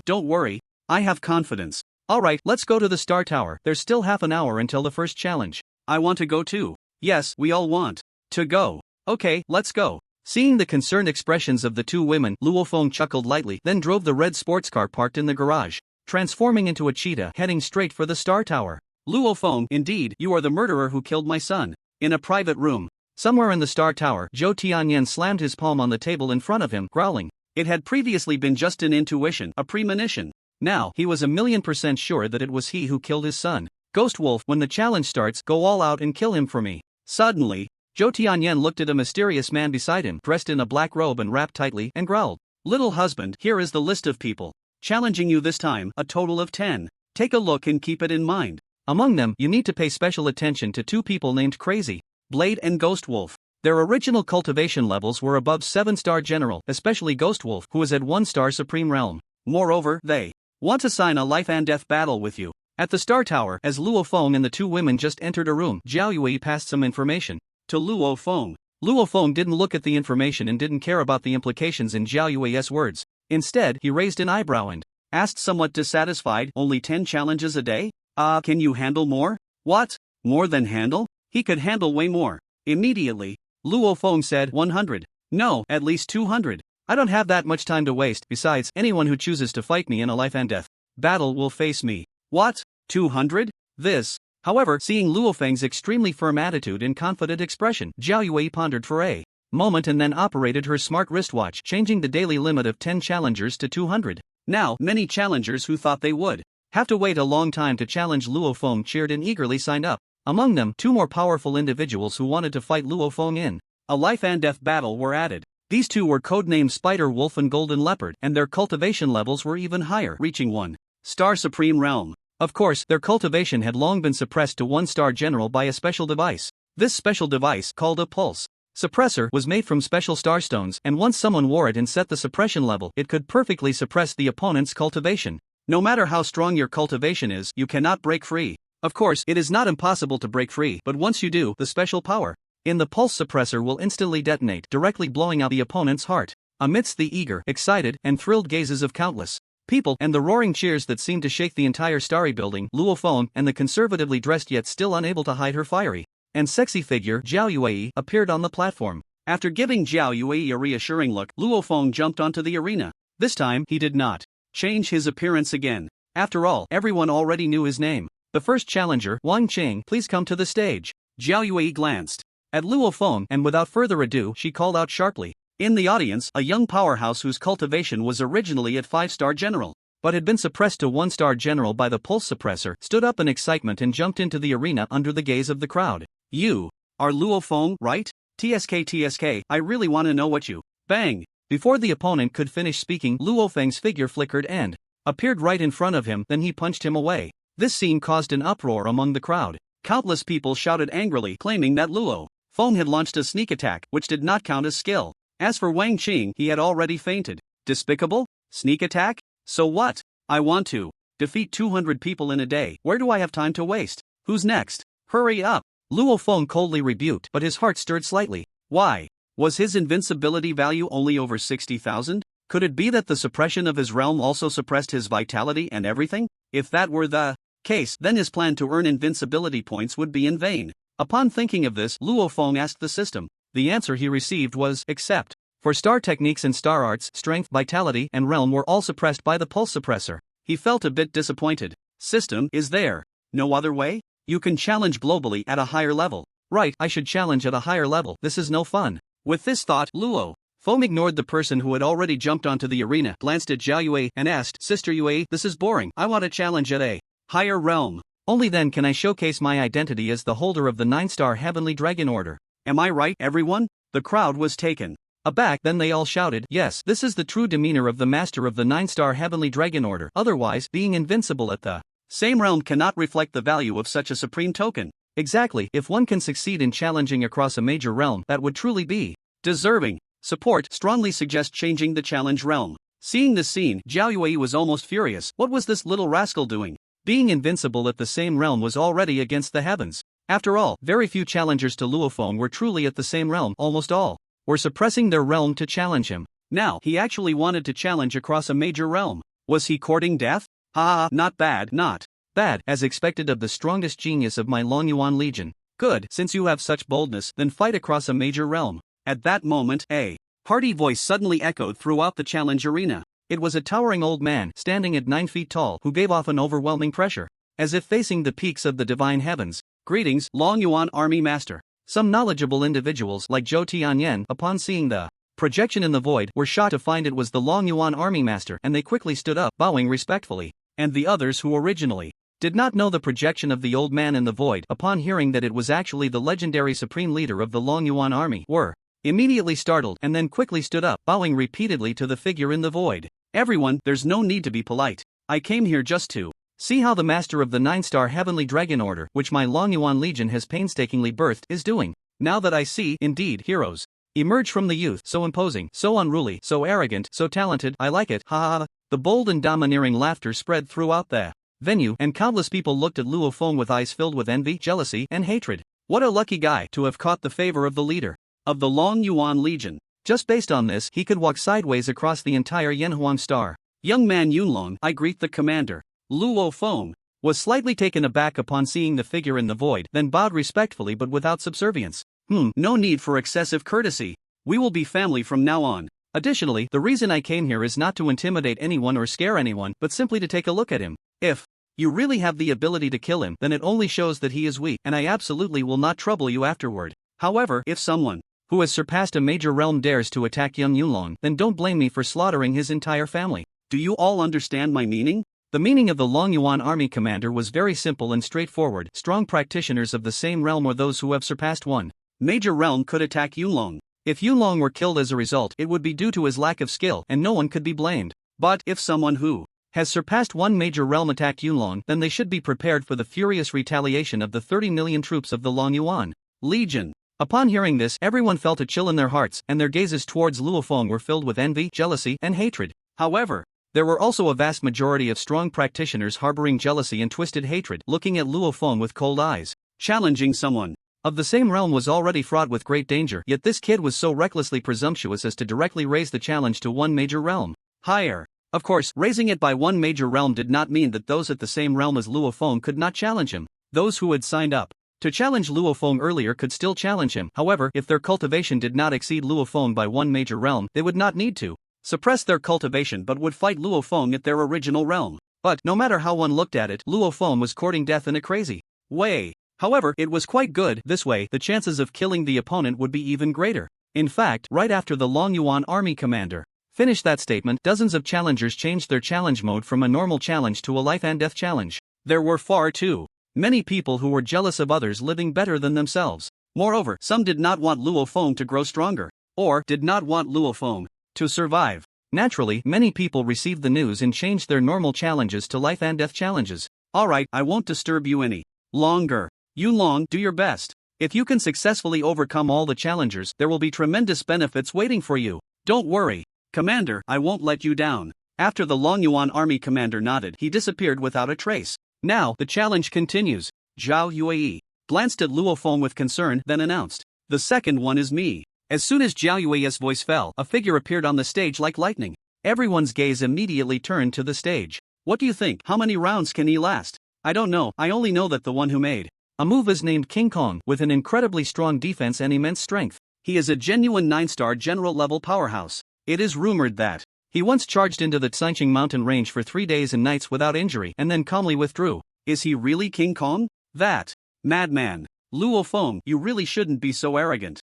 [SPEAKER 1] Don't worry. I have confidence. Alright, let's go to the Star Tower. There's still half an hour until the first challenge. I want to go too. Yes, we all want to go. Okay, let's go. Seeing the concerned expressions of the two women, Luo Feng chuckled lightly, then drove the red sports car parked in the garage, transforming into a cheetah, heading straight for the Star Tower. Luo Feng, indeed, you are the murderer who killed my son. In a private room, somewhere in the Star Tower, Zhou Tianyan slammed his palm on the table in front of him, growling. It had previously been just an intuition, a premonition. Now, he was 1,000,000% sure that it was he who killed his son. Ghost Wolf, when the challenge starts, go all out and kill him for me. Suddenly, Zhou Tianyan looked at a mysterious man beside him, dressed in a black robe and wrapped tightly, and growled. Little husband, here is the list of people challenging you this time, a total of 10. Take a look and keep it in mind. Among them, you need to pay special attention to two people named Crazy Blade and Ghost Wolf. Their original cultivation levels were above 7-star general, especially Ghost Wolf, who is at 1-star supreme realm. Moreover, they want to sign a life and death battle with you. At the Star Tower, as Luo Feng and the two women just entered a room, Zhao Yui passed some information to Luo Feng. Luo Feng didn't look at the information and didn't care about the implications in Zhao Yui's words. Instead, he raised an eyebrow and Asked somewhat dissatisfied. Only 10 challenges a day? Can you handle more? What? More than handle? He could handle way more. Immediately, Luo Feng said 100. No, at least 200. I don't have that much time to waste. Besides, anyone who chooses to fight me in a life and death battle will face me. What? 200? This. However, seeing Luo Feng's extremely firm attitude and confident expression, Zhao Yue pondered for a moment and then operated her smart wristwatch, changing the daily limit of 10 challengers to 200. Now, many challengers who thought they would have to wait a long time to challenge Luo Feng cheered and eagerly signed up. Among them, 2 more powerful individuals who wanted to fight Luo Feng in a life and death battle were added. These 2 were codenamed Spider Wolf and Golden Leopard, and their cultivation levels were even higher, reaching 1-star Supreme Realm. Of course, their cultivation had long been suppressed to 1-star General by a special device. This special device, called a pulse suppressor, was made from special starstones, and once someone wore it and set the suppression level, it could perfectly suppress the opponent's cultivation. No matter how strong your cultivation is, you cannot break free. Of course, it is not impossible to break free, but once you do, the special power in the pulse suppressor will instantly detonate, directly blowing out the opponent's heart. Amidst the eager, excited, and thrilled gazes of countless people and the roaring cheers that seemed to shake the entire starry building, Luo Feng and the conservatively dressed yet still unable to hide her fiery and sexy figure, Zhao Yue, appeared on the platform. After giving Zhao Yue a reassuring look, Luo Feng jumped onto the arena. This time, he did not change his appearance again. After all, everyone already knew his name. The first challenger, Wang Qing, please come to the stage. Zhao Yue glanced at Luo Feng, and without further ado, she called out sharply. In the audience, a young powerhouse whose cultivation was originally at 5-star General, but had been suppressed to 1-star General by the pulse suppressor, stood up in excitement and jumped into the arena under the gaze of the crowd. You are Luo Feng, right? TSK, I really want to know what you. Bang! Before the opponent could finish speaking, Luo Feng's figure flickered and appeared right in front of him, then he punched him away. This scene caused an uproar among the crowd. Countless people shouted angrily, claiming that Luo Feng had launched a sneak attack, which did not count as skill. As for Wang Qing, he had already fainted. Despicable? Sneak attack? So what? I want to defeat 200 people in a day. Where do I have time to waste? Who's next? Hurry up! Luo Feng coldly rebuked, but his heart stirred slightly. Why? Was his invincibility value only over 60,000? Could it be that the suppression of his realm also suppressed his vitality and everything? If that were the case, then his plan to earn invincibility points would be in vain. Upon thinking of this, Luo Feng asked the system. The answer he received was, except for star techniques and star arts, strength, vitality, and realm were all suppressed by the pulse suppressor. He felt a bit disappointed. System, is there no other way? You can challenge globally at a higher level. Right, I should challenge at a higher level. This is no fun. With this thought, Luo Feng ignored the person who had already jumped onto the arena, glanced at Zhao Yue, and asked, Sister Yue, this is boring. I want a challenge at a higher realm. Only then can I showcase my identity as the holder of the 9-star Heavenly Dragon Order. Am I right, everyone? The crowd was taken aback, then they all shouted, yes, this is the true demeanor of the master of the 9-star Heavenly Dragon Order. Otherwise, being invincible at the same realm cannot reflect the value of such a supreme token. Exactly, if one can succeed in challenging across a major realm, that would truly be deserving. Support strongly suggests changing the challenge realm. Seeing this scene, Zhao Yue was almost furious. What was this little rascal doing? Being invincible at the same realm was already against the heavens. After all, very few challengers to Luo Feng were truly at the same realm. Almost all were suppressing their realm to challenge him. Now, he actually wanted to challenge across a major realm. Was he courting death? Not bad, not bad, as expected of the strongest genius of my Longyuan Legion. Good, since you have such boldness, then fight across a major realm. At that moment, a hearty voice suddenly echoed throughout the challenge arena. It was a towering old man, standing at 9 feet tall, who gave off an overwhelming pressure, as if facing the peaks of the divine heavens. Greetings, Longyuan Army Master. Some knowledgeable individuals, like Zhou Tianyan, upon seeing the projection in the void, were shocked to find it was the Longyuan Army Master, and they quickly stood up, bowing respectfully. And the others who originally did not know the projection of the old man in the void, upon hearing that it was actually the legendary supreme leader of the Longyuan army, were immediately startled and then quickly stood up, bowing repeatedly to the figure in the void. Everyone, there's no need to be polite. I came here just to see how the master of the 9-star Heavenly Dragon Order, which my Longyuan Legion has painstakingly birthed, is doing. Now that I see, indeed, heroes emerge from the youth, so imposing, so unruly, so arrogant, so talented, I like it, ha ha. The bold and domineering laughter spread throughout the venue, and countless people looked at Luo Feng with eyes filled with envy, jealousy, and hatred. What a lucky guy to have caught the favor of the leader of the Longyuan Legion. Just based on this, he could walk sideways across the entire Yanhuang star. Young man Yunlong, I greet the commander. Luo Feng was slightly taken aback upon seeing the figure in the void, then bowed respectfully but without subservience. No need for excessive courtesy. We will be family from now on. Additionally, the reason I came here is not to intimidate anyone or scare anyone, but simply to take a look at him. If you really have the ability to kill him, then it only shows that he is weak, and I absolutely will not trouble you afterward. However, if someone who has surpassed a major realm dares to attack young Yunlong, then don't blame me for slaughtering his entire family. Do you all understand my meaning? The meaning of the Long Yuan army commander was very simple and straightforward. Strong practitioners of the same realm or those who have surpassed one major realm could attack Yunlong. If Yunlong were killed as a result, it would be due to his lack of skill, and no one could be blamed. But if someone who has surpassed one major realm attacked Yunlong, then they should be prepared for the furious retaliation of the 30 million troops of the Long Yuan Legion. Upon hearing this, everyone felt a chill in their hearts, and their gazes towards Luo Feng were filled with envy, jealousy, and hatred. However, there were also a vast majority of strong practitioners harboring jealousy and twisted hatred, looking at Luo Feng with cold eyes. Challenging someone of the same realm was already fraught with great danger, yet this kid was so recklessly presumptuous as to directly raise the challenge to one major realm higher. Of course, raising it by one major realm did not mean that those at the same realm as Luo Feng could not challenge him. Those who had signed up to challenge Luo Feng earlier could still challenge him. However, if their cultivation did not exceed Luo Feng by one major realm, they would not need to suppress their cultivation but would fight Luo Feng at their original realm. But, no matter how one looked at it, Luo Feng was courting death in a crazy way. However, it was quite good. This way, the chances of killing the opponent would be even greater. In fact, right after the Long Yuan army commander finished that statement, dozens of challengers changed their challenge mode from a normal challenge to a life and death challenge. There were far too many people who were jealous of others living better than themselves. Moreover, some did not want Luo Feng to grow stronger, or did not want Luo Feng to survive. Naturally, many people received the news and changed their normal challenges to life and death challenges. Alright, I won't disturb you any longer. Yunlong, do your best. If you can successfully overcome all the challengers, there will be tremendous benefits waiting for you. Don't worry, Commander, I won't let you down. After the Long Yuan army commander nodded, he disappeared without a trace. Now, the challenge continues. Zhao Yue glanced at Luo Feng with concern, then announced, "The second one is me." As soon as Zhao Yue's voice fell, a figure appeared on the stage like lightning. Everyone's gaze immediately turned to the stage. What do you think? How many rounds can he last? I don't know, I only know that the one who made a move is named King Kong, with an incredibly strong defense and immense strength. He is a genuine 9-star general level powerhouse. It is rumored that he once charged into the Tsincheng mountain range for 3 days and nights without injury and then calmly withdrew. Is he really King Kong? That madman. Luo Feng, you really shouldn't be so arrogant.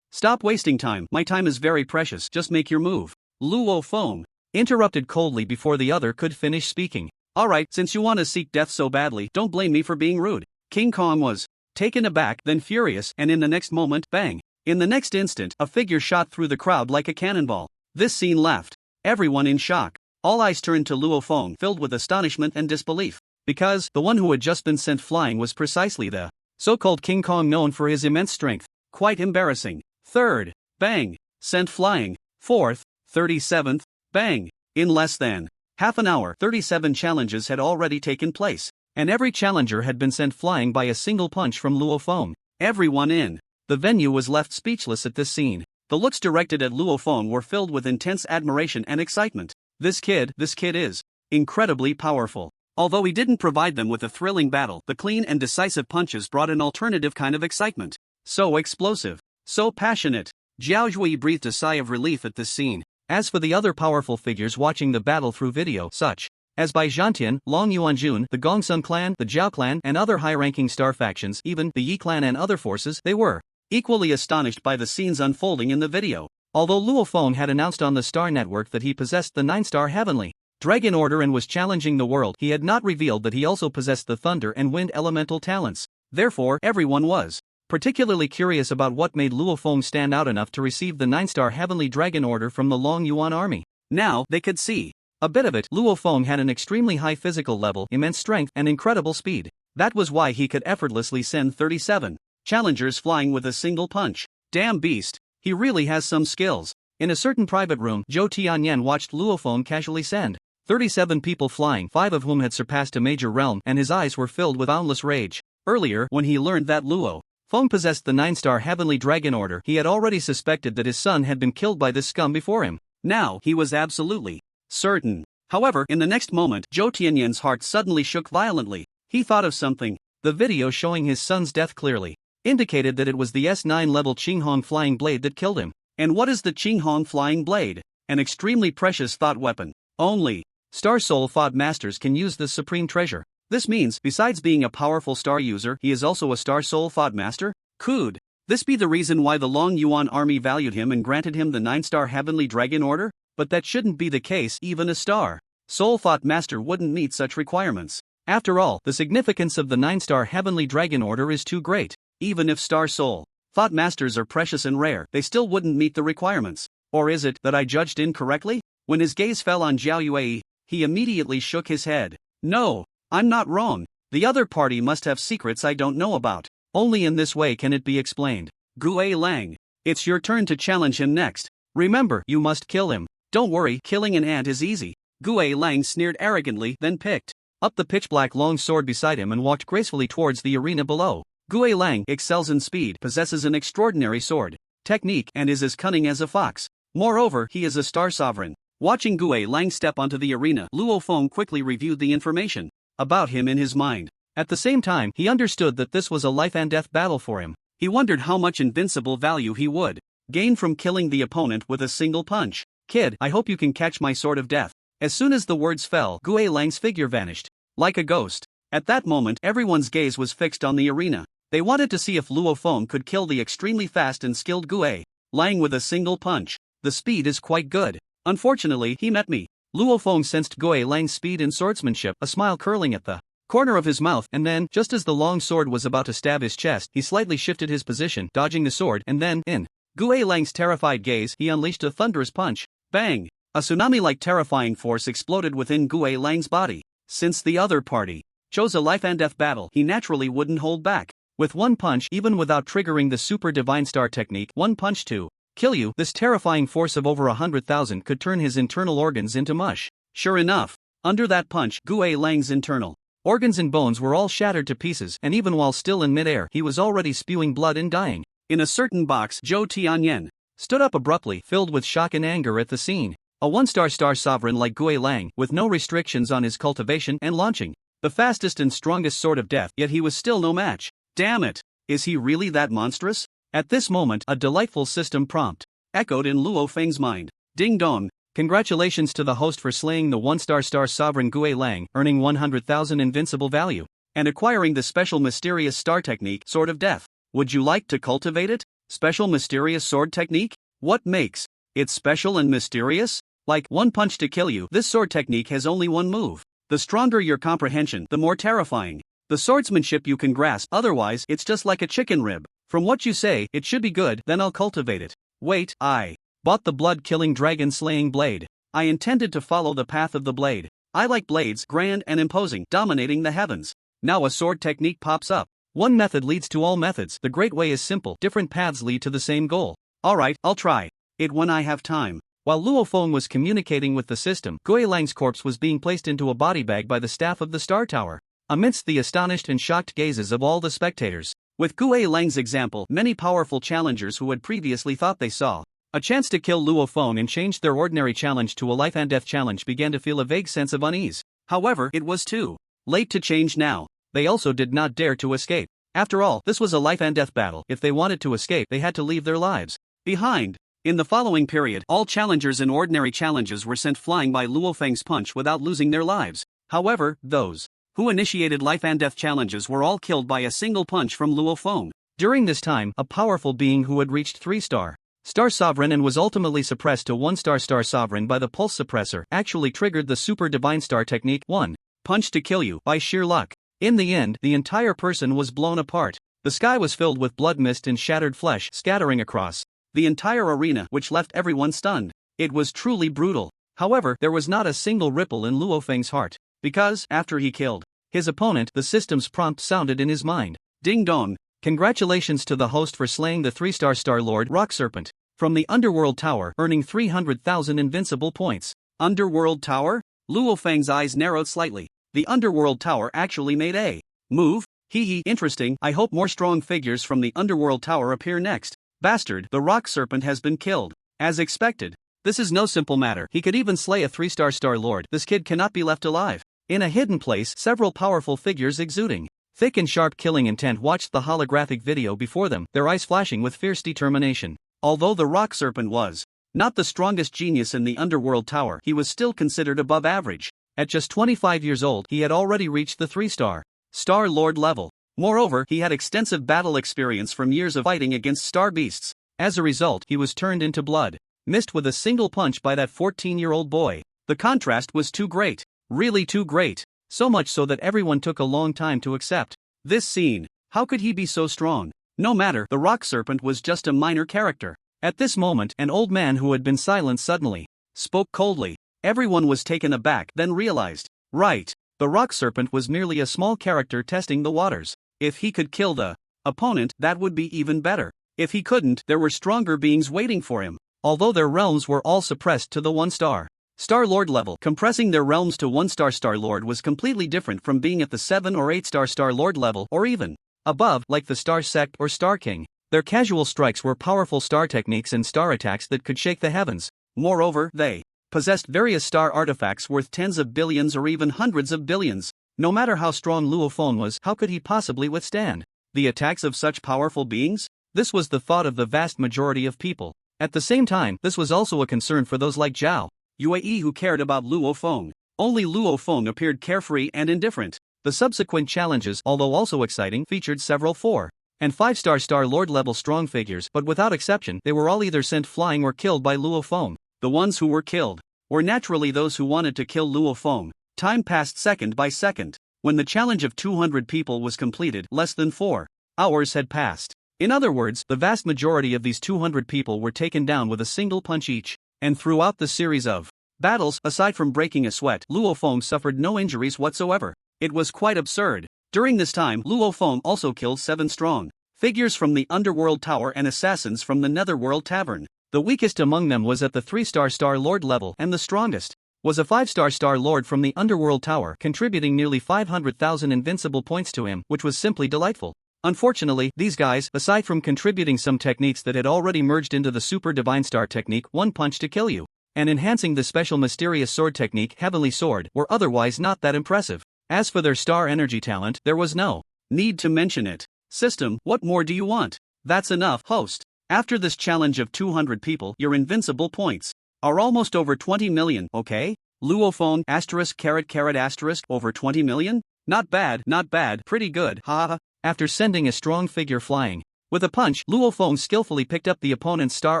[SPEAKER 1] Stop wasting time, my time is very precious, just make your move. Luo Feng interrupted coldly before the other could finish speaking. Alright, since you want to seek death so badly, don't blame me for being rude. King Kong was taken aback, then furious, and in the next moment, bang. In the next instant, a figure shot through the crowd like a cannonball. This scene left everyone in shock. All eyes turned to Luo Feng, filled with astonishment and disbelief. Because the one who had just been sent flying was precisely the so-called King Kong known for his immense strength. Quite embarrassing. Third, bang, sent flying. Fourth, 37th, bang. In less than half an hour, 37 challenges had already taken place, and every challenger had been sent flying by a single punch from Luo Feng. Everyone in the venue was left speechless at this scene. The looks directed at Luo Feng were filled with intense admiration and excitement. This kid is incredibly powerful. Although he didn't provide them with a thrilling battle, the clean and decisive punches brought an alternative kind of excitement. So explosive, so passionate. Zhao Yue breathed a sigh of relief at this scene. As for the other powerful figures watching the battle through video, such as Bai Zhantian, Long Yuanjun, the Gongsun clan, the Zhao clan, and other high-ranking star factions, even the Yi clan and other forces, they were equally astonished by the scenes unfolding in the video. Although Luo Feng had announced on the Star Network that he possessed the 9-star Heavenly Dragon Order and was challenging the world, he had not revealed that he also possessed the Thunder and Wind elemental talents. Therefore, everyone was particularly curious about what made Luo Feng stand out enough to receive the 9-star Heavenly Dragon Order from the Long Yuan army. Now, they could see a bit of it. Luo Feng had an extremely high physical level, immense strength, and incredible speed. That was why he could effortlessly send 37 challengers flying with a single punch. Damn beast, he really has some skills. In a certain private room, Zhou Tianyan watched Luo Feng casually send 37 people flying, 5 of whom had surpassed a major realm, and his eyes were filled with boundless rage. Earlier, when he learned that Luo Feng possessed the 9-star Heavenly Dragon Order, he had already suspected that his son had been killed by this scum before him. Now, he was absolutely certain However, in the next moment, Zhou Tianyan's heart suddenly shook violently. He thought of something. The video showing his son's death clearly indicated that it was the S9 level Qinghong flying blade that killed him. And what is the Qinghong flying blade? An extremely precious thought weapon. Only Star Soul Thought Masters can use this supreme treasure. This means, besides being a powerful star user, he is also a Star Soul Thought Master? Could this be the reason why the Long Yuan army valued him and granted him the 9-star Heavenly Dragon Order? But that shouldn't be the case. Even a Star Soul Thought Master wouldn't meet such requirements. After all, the significance of the 9-star Heavenly Dragon Order is too great. Even if Star Soul Thought Masters are precious and rare, they still wouldn't meet the requirements. Or is it that I judged incorrectly? When his gaze fell on Zhao Yue, he immediately shook his head. No, I'm not wrong. The other party must have secrets I don't know about. Only in this way can it be explained. Gue Lang, it's your turn to challenge him next. Remember, you must kill him. Don't worry, killing an ant is easy. Gue Lang sneered arrogantly, then picked up the pitch-black long sword beside him and walked gracefully towards the arena below. Gue Lang excels in speed, possesses an extraordinary sword technique, and is as cunning as a fox. Moreover, he is a star sovereign. Watching Gue Lang step onto the arena, Luo Feng quickly reviewed the information about him in his mind. At the same time, he understood that this was a life-and-death battle for him. He wondered how much invincible value he would gain from killing the opponent with a single punch. Kid, I hope you can catch my sword of death. As soon as the words fell, Gue Lang's figure vanished like a ghost. At that moment, everyone's gaze was fixed on the arena. They wanted to see if Luo Feng could kill the extremely fast and skilled Gue Lang with a single punch. The speed is quite good. Unfortunately, he met me. Luo Feng sensed Gue Lang's speed and swordsmanship, a smile curling at the corner of his mouth, and then, just as the long sword was about to stab his chest, he slightly shifted his position, dodging the sword, and then, in Gue Lang's terrified gaze, he unleashed a thunderous punch. Bang! A tsunami-like terrifying force exploded within Gue Lang's body. Since the other party chose a life-and-death battle, he naturally wouldn't hold back. With one punch, even without triggering the Super Divine Star technique, one punch to kill you, this terrifying force of over 100,000 could turn his internal organs into mush. Sure enough, under that punch, Gue Lang's internal organs and bones were all shattered to pieces, and even while still in midair, he was already spewing blood and dying. In a certain box, Zhou Tianyan stood up abruptly, filled with shock and anger at the scene. A 1-star star sovereign like Gue Lang, with no restrictions on his cultivation and launching the fastest and strongest sword of death, yet he was still no match. Damn it! Is he really that monstrous? At this moment, a delightful system prompt echoed in Luo Feng's mind. Ding dong! Congratulations to the host for slaying the 1-star star sovereign Gue Lang, earning 100,000 invincible value, and acquiring the special mysterious star technique, Sword of Death. Would you like to cultivate it? Special mysterious sword technique? What makes it special and mysterious? Like one punch to kill you, this sword technique has only one move. The stronger your comprehension, the more terrifying the swordsmanship you can grasp, otherwise it's just like a chicken rib. From what you say, it should be good, then I'll cultivate it. Wait, I bought the blood-killing dragon-slaying blade. I intended to follow the path of the blade. I like blades, grand and imposing, dominating the heavens. Now a sword technique pops up. One method leads to all methods. The great way is simple, different paths lead to the same goal. Alright, I'll try it when I have time. While Luo Feng was communicating with the system, Gue Lang's corpse was being placed into a body bag by the staff of the Star Tower, amidst the astonished and shocked gazes of all the spectators. With Gue Lang's example, many powerful challengers who had previously thought they saw a chance to kill Luo Feng and change their ordinary challenge to a life-and-death challenge began to feel a vague sense of unease. However, it was too late to change now. They also did not dare to escape. After all, this was a life-and-death battle. If they wanted to escape, they had to leave their lives behind. In the following period, all challengers in ordinary challenges were sent flying by Luo Feng's punch without losing their lives. However, those who initiated life-and-death challenges were all killed by a single punch from Luo Feng. During this time, a powerful being who had reached 3-star Star Sovereign and was ultimately suppressed to 1-star Star Sovereign by the Pulse Suppressor actually triggered the Super Divine Star technique, one punch to kill you, by sheer luck. In the end, the entire person was blown apart. The sky was filled with blood mist and shattered flesh scattering across the entire arena, which left everyone stunned. It was truly brutal. However, there was not a single ripple in Luo Feng's heart, because, after he killed his opponent, the system's prompt sounded in his mind. Ding dong! Congratulations to the host for slaying the 3-star Star Lord Rock Serpent from the Underworld Tower, earning 300,000 invincible points. Underworld Tower? Luo Feng's eyes narrowed slightly. The Underworld Tower actually made a move? Hee hee, interesting. I hope more strong figures from the Underworld Tower appear next. Bastard, the Rock Serpent has been killed. As expected, This is no simple matter. He could even slay a 3-star Star Lord. This kid cannot be left alive. In a hidden place, several powerful figures exuding thick and sharp killing intent watched the holographic video before them, their eyes flashing with fierce determination. Although the rock serpent was not the strongest genius in the underworld tower, he was still considered above average. At just 25 years old, he had already reached the 3-star Star Lord level. Moreover, he had extensive battle experience from years of fighting against star beasts. As a result, he was turned into blood, missed with a single punch by that 14-year-old boy. The contrast was too great, really too great, so much so that everyone took a long time to accept this scene. How could he be so strong? No matter, the rock serpent was just a minor character. At this moment, an old man who had been silent suddenly spoke coldly. Everyone was taken aback, then realized, right, the rock serpent was merely a small character testing the waters. If he could kill the opponent, that would be even better. If he couldn't, there were stronger beings waiting for him. Although their realms were all suppressed to the 1-star Star Lord level, compressing their realms to 1-star Star Lord was completely different from being at the 7 or 8-star Star Lord level, or even above, like the Star Sect or Star King. Their casual strikes were powerful star techniques and star attacks that could shake the heavens. Moreover, they possessed various star artifacts worth tens of billions or even hundreds of billions. No matter how strong Luo Feng was, how could he possibly withstand the attacks of such powerful beings? This was the thought of the vast majority of people. At the same time, this was also a concern for those like Zhao Yue who cared about Luo Feng. Only Luo Feng appeared carefree and indifferent. The subsequent challenges, although also exciting, featured several 4 and 5-star Star Lord level strong figures, but without exception, they were all either sent flying or killed by Luo Feng. The ones who were killed were naturally those who wanted to kill Luo Feng. Time passed second by second. When the challenge of 200 people was completed, less than 4 hours had passed. In other words, the vast majority of these 200 people were taken down with a single punch each. And throughout the series of battles, aside from breaking a sweat, Luo Feng suffered no injuries whatsoever. It was quite absurd. During this time, Luo Feng also killed 7 strong figures from the Underworld Tower and assassins from the Netherworld Tavern. The weakest among them was at the 3-star Star Lord level, and the strongest was a 5-star Star Lord from the Underworld Tower, contributing nearly 500,000 invincible points to him, which was simply delightful. Unfortunately, these guys, aside from contributing some techniques that had already merged into the Super Divine Star technique, One Punch to Kill You, and enhancing the special mysterious sword technique, Heavenly Sword, were otherwise not that impressive. As for their star energy talent, there was no need to mention it. System, what more do you want? That's enough, host. After this challenge of 200 people, your invincible points are almost over 20 million, okay? Luo Feng, *****, over 20 million? Not bad, pretty good, haha. After sending a strong figure flying with a punch, Luo Feng skillfully picked up the opponent's star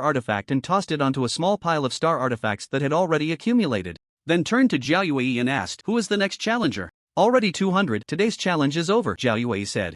[SPEAKER 1] artifact and tossed it onto a small pile of star artifacts that had already accumulated. Then turned to Zhao Yue and asked, who is the next challenger? Already 200, today's challenge is over, Zhao Yue said.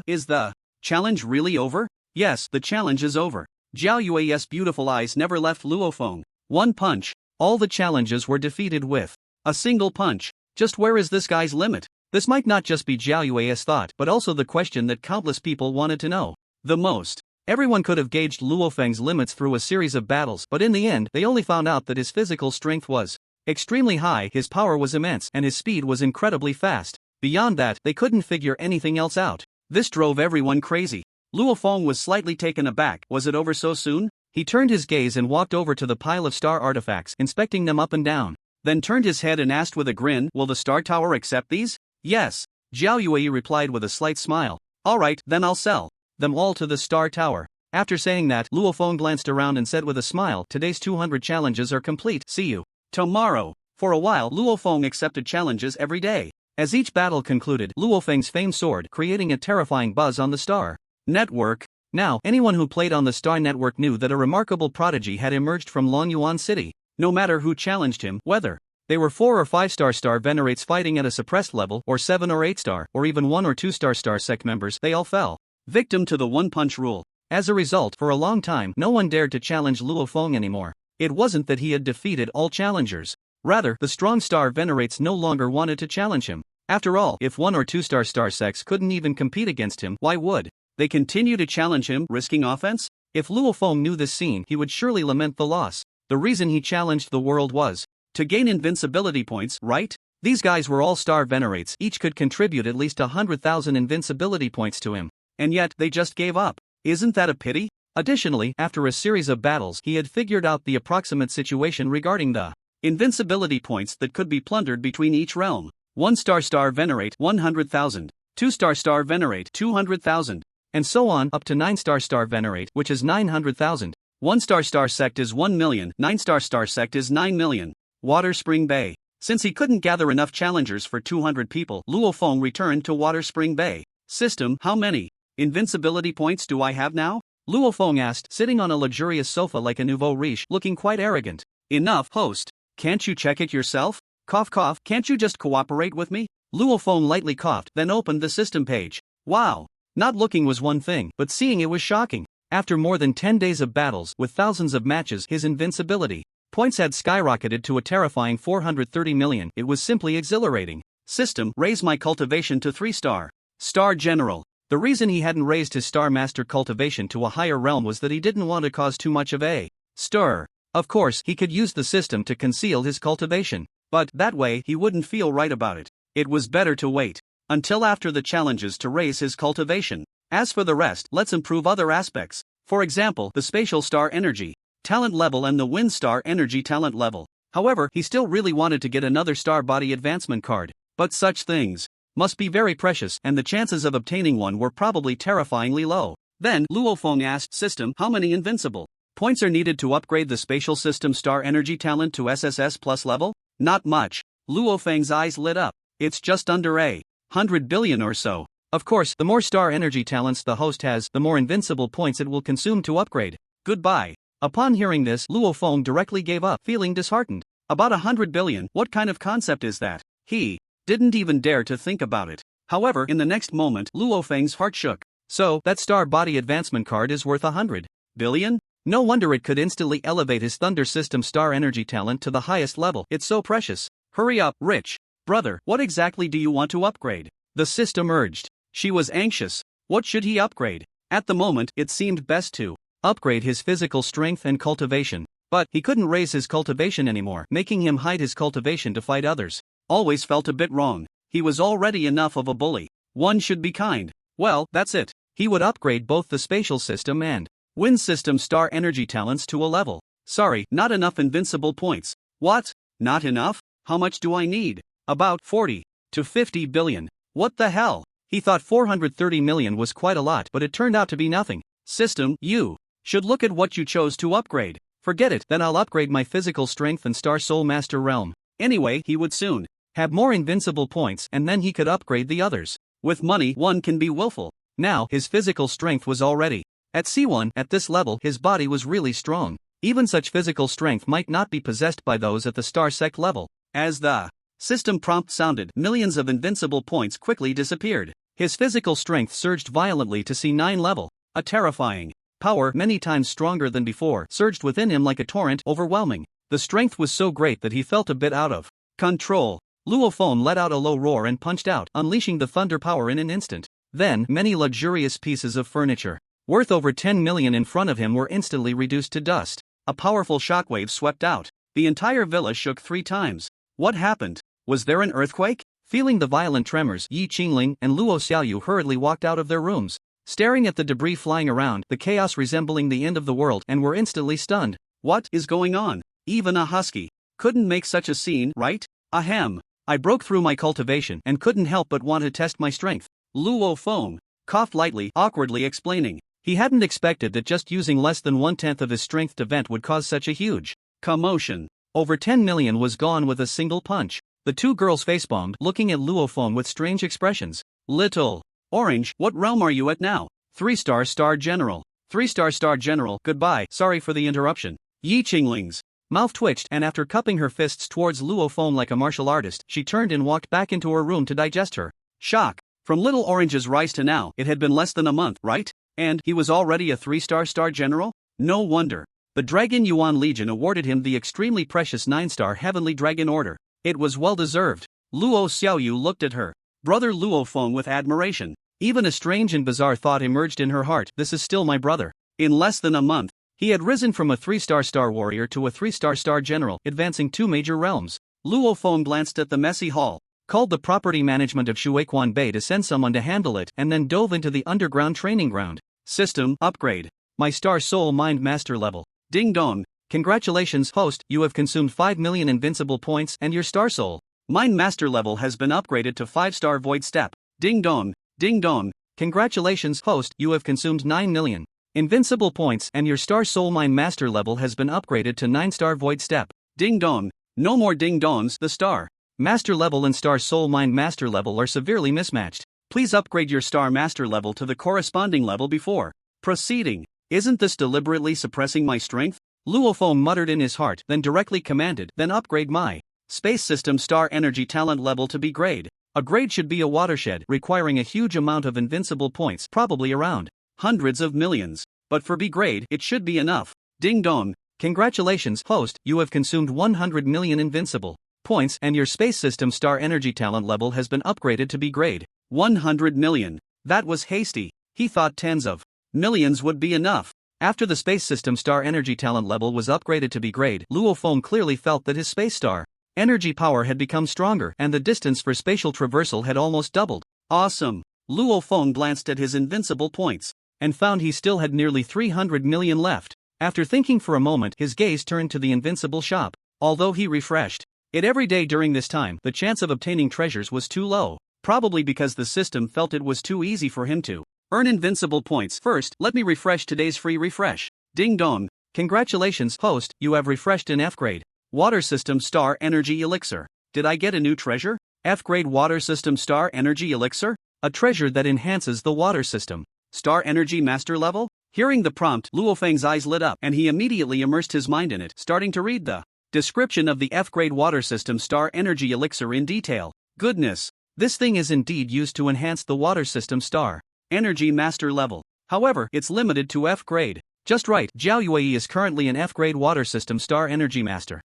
[SPEAKER 1] Is the challenge really over? Yes, the challenge is over. Zhao Yue's beautiful eyes never left Luo Feng. One punch. All the challenges were defeated with a single punch. Just where is this guy's limit? This might not just be Zhao Yue's thought, but also the question that countless people wanted to know the most. Everyone could have gauged Luo Feng's limits through a series of battles, but in the end, they only found out that his physical strength was extremely high, his power was immense, and his speed was incredibly fast. Beyond that, they couldn't figure anything else out. This drove everyone crazy. Luo Feng was slightly taken aback. Was it over so soon? He turned his gaze and walked over to the pile of star artifacts, inspecting them up and down. Then turned his head and asked with a grin, will the Star Tower accept these? Yes. Zhao Yue replied with a slight smile. Alright, then I'll sell them all to the Star Tower. After saying that, Luo Feng glanced around and said with a smile, today's 200 challenges are complete, see you tomorrow. For a while, Luo Feng accepted challenges every day. As each battle concluded, Luo Feng's famed sword creating a terrifying buzz on the Star Network. Now, anyone who played on the Star Network knew that a remarkable prodigy had emerged from Longyuan City. No matter who challenged him, whether they were 4 or 5-star Star Venerates fighting at a suppressed level, or 7 or 8-star, or even 1 or 2-star Star Sect members, they all fell victim to the one-punch rule. As a result, for a long time, no one dared to challenge Luo Feng anymore. It wasn't that he had defeated all challengers. Rather, the strong Star Venerates no longer wanted to challenge him. After all, if 1 or 2-star Star Sects couldn't even compete against him, why would they continue to challenge him, risking offense? If Luo Feng knew this scene, he would surely lament the loss. The reason he challenged the world was to gain invincibility points, right? These guys were all Star Venerates, each could contribute at least 100,000 invincibility points to him. And yet, they just gave up. Isn't that a pity? Additionally, after a series of battles, he had figured out the approximate situation regarding the invincibility points that could be plundered between each realm. 1-star Venerate 100,000, 2-star Venerate 200,000, and so on up to 9-star Venerate, which is 900,000. 1-star Sect is 1 million, 9-star Sect is 9 million. Water Spring Bay. Since he couldn't gather enough challengers for 200 people, Luo Feng returned to Water Spring Bay. System, how many invincibility points do I have now? Luo Feng asked, sitting on a luxurious sofa like a nouveau riche, looking quite arrogant. Enough, host. Can't you check it yourself? Cough cough, can't you just cooperate with me? Luo Feng lightly coughed, then opened the system page. Wow. Not looking was one thing, but seeing it was shocking. After more than 10 days of battles with thousands of matches, his invincibility points had skyrocketed to a terrifying 430 million. It was simply exhilarating. System, raise my cultivation to 3-star. Star General. The reason he hadn't raised his Star Master cultivation to a higher realm was that he didn't want to cause too much of a stir. Of course, he could use the system to conceal his cultivation, but that way he wouldn't feel right about it. It was better to wait until after the challenges to raise his cultivation. As for the rest, let's improve other aspects. For example, the Spatial Star Energy talent level and the Wind Star Energy talent level. However, he still really wanted to get another Star Body Advancement card. But such things must be very precious, and the chances of obtaining one were probably terrifyingly low. Then, Luo Feng asked System, how many invincible points are needed to upgrade the Spatial System Star Energy talent to SSS Plus level? Not much. Luo Feng's eyes lit up. It's just under 100 billion or so. Of course, the more Star Energy talents the host has, the more invincible points it will consume to upgrade. Goodbye. Upon hearing this, Luo Feng directly gave up, feeling disheartened. About 100 billion, what kind of concept is that? He didn't even dare to think about it. However, in the next moment, Luo Feng's heart shook. So, that Star Body Advancement card is worth 100 billion? No wonder it could instantly elevate his Thunder System Star Energy talent to the highest level. It's so precious. Hurry up, rich brother, what exactly do you want to upgrade? The system urged. She was anxious. What should he upgrade? At the moment, it seemed best to upgrade his physical strength and cultivation. But he couldn't raise his cultivation anymore, making him hide his cultivation to fight others. Always felt a bit wrong. He was already enough of a bully. One should be kind. Well, that's it. He would upgrade both the Spatial System and Wind System Star Energy talents to a level. Sorry, not enough invincible points. What? Not enough? How much do I need? About 40 to 50 billion. What the hell? He thought 430 million was quite a lot, but it turned out to be nothing. System, you should look at what you chose to upgrade. Forget it, then I'll upgrade my physical strength and Star Soul Master realm. Anyway, he would soon have more invincible points, and then he could upgrade the others. With money, one can be willful. Now, his physical strength was already at C1. At this level, his body was really strong. Even such physical strength might not be possessed by those at the Star Sect level. As the system prompt sounded, millions of invincible points quickly disappeared. His physical strength surged violently to C9 level. A terrifying power, many times stronger than before, surged within him like a torrent, overwhelming. The strength was so great that he felt a bit out of control. Luo Feng let out a low roar and punched out, unleashing the thunder power in an instant. Then, many luxurious pieces of furniture, worth over 10 million in front of him, were instantly reduced to dust. A powerful shockwave swept out. The entire villa shook 3 times. What happened? Was there an earthquake? Feeling the violent tremors, Yi Qingling and Luo Xiaoyu hurriedly walked out of their rooms, staring at the debris flying around, the chaos resembling the end of the world, and were instantly stunned. What is going on? Even a husky couldn't make such a scene, right? Ahem. I broke through my cultivation and couldn't help but want to test my strength. Luo Feng coughed lightly, awkwardly explaining. He hadn't expected that just using less than 1/10 of his strength to vent would cause such a huge commotion. Over 10 million was gone with a single punch. The two girls facepalmed, looking at Luo Feng with strange expressions. Little Orange, what realm are you at now? 3-star Star General. 3-star Star General, goodbye, sorry for the interruption. Yi Qingling's mouth twitched, and after cupping her fists towards Luo Feng like a martial artist, she turned and walked back into her room to digest her shock. From Little Orange's rise to now, it had been less than a month, right? And he was already a 3-star Star General? No wonder. The Dragon Yuan Legion awarded him the extremely precious 9-star Heavenly Dragon Order. It was well deserved. Luo Xiaoyu looked at her brother Luo Feng with admiration. Even a strange and bizarre thought emerged in her heart. This is still my brother. In less than a month, he had risen from a 3-star Star Warrior to a 3-star Star General, advancing 2 major realms. Luo Feng glanced at the messy hall, called the property management of Shuequan Bay to send someone to handle it, and then dove into the underground training ground. System upgrade. My Star Soul Mind Master level. Ding dong. Congratulations, host, you have consumed 5 million invincible points and your Star Soul Mind Master level has been upgraded to 5-star Void Step. Ding dong. Ding dong. Congratulations, host, you have consumed 9 million invincible points and your Star Soul Mind Master level has been upgraded to 9-star Void Step. Ding dong. No more ding dongs, the Star Master level and Star Soul Mind Master level are severely mismatched. Please upgrade your Star Master level to the corresponding level before proceeding. Isn't this deliberately suppressing my strength? Luofeng muttered in his heart, then directly commanded, then upgrade my Space System Star Energy Talent level to B grade. A grade should be a watershed, requiring a huge amount of invincible points, probably around hundreds of millions. But for B grade, it should be enough. Ding dong. Congratulations, host, you have consumed 100 million invincible points and your Space System Star Energy Talent level has been upgraded to B grade. 100 million. That was hasty. He thought tens of millions would be enough. After the Space System Star Energy Talent level was upgraded to B grade, Luofeng clearly felt that his Space Star energy power had become stronger and the distance for spatial traversal had almost doubled. Awesome. Luofeng glanced at his invincible points and found he still had nearly 300 million left. After thinking for a moment, his gaze turned to the invincible shop. Although he refreshed it every day during this time, the chance of obtaining treasures was too low, probably because the system felt it was too easy for him to earn invincible points. First, let me refresh today's free refresh. Ding dong. Congratulations, host, you have refreshed an F grade Water System Star Energy Elixir. Did I get a new treasure? F grade Water System Star Energy Elixir? A treasure that enhances the water system Star Energy Master level? Hearing the prompt, Luofeng's eyes lit up and he immediately immersed his mind in it, starting to read the description of the F grade Water System Star Energy Elixir in detail. Goodness. This thing is indeed used to enhance the water system Star Energy Master level. However, it's limited to F grade. Just right, Jiao Yue is currently an F grade Water System Star Energy Master.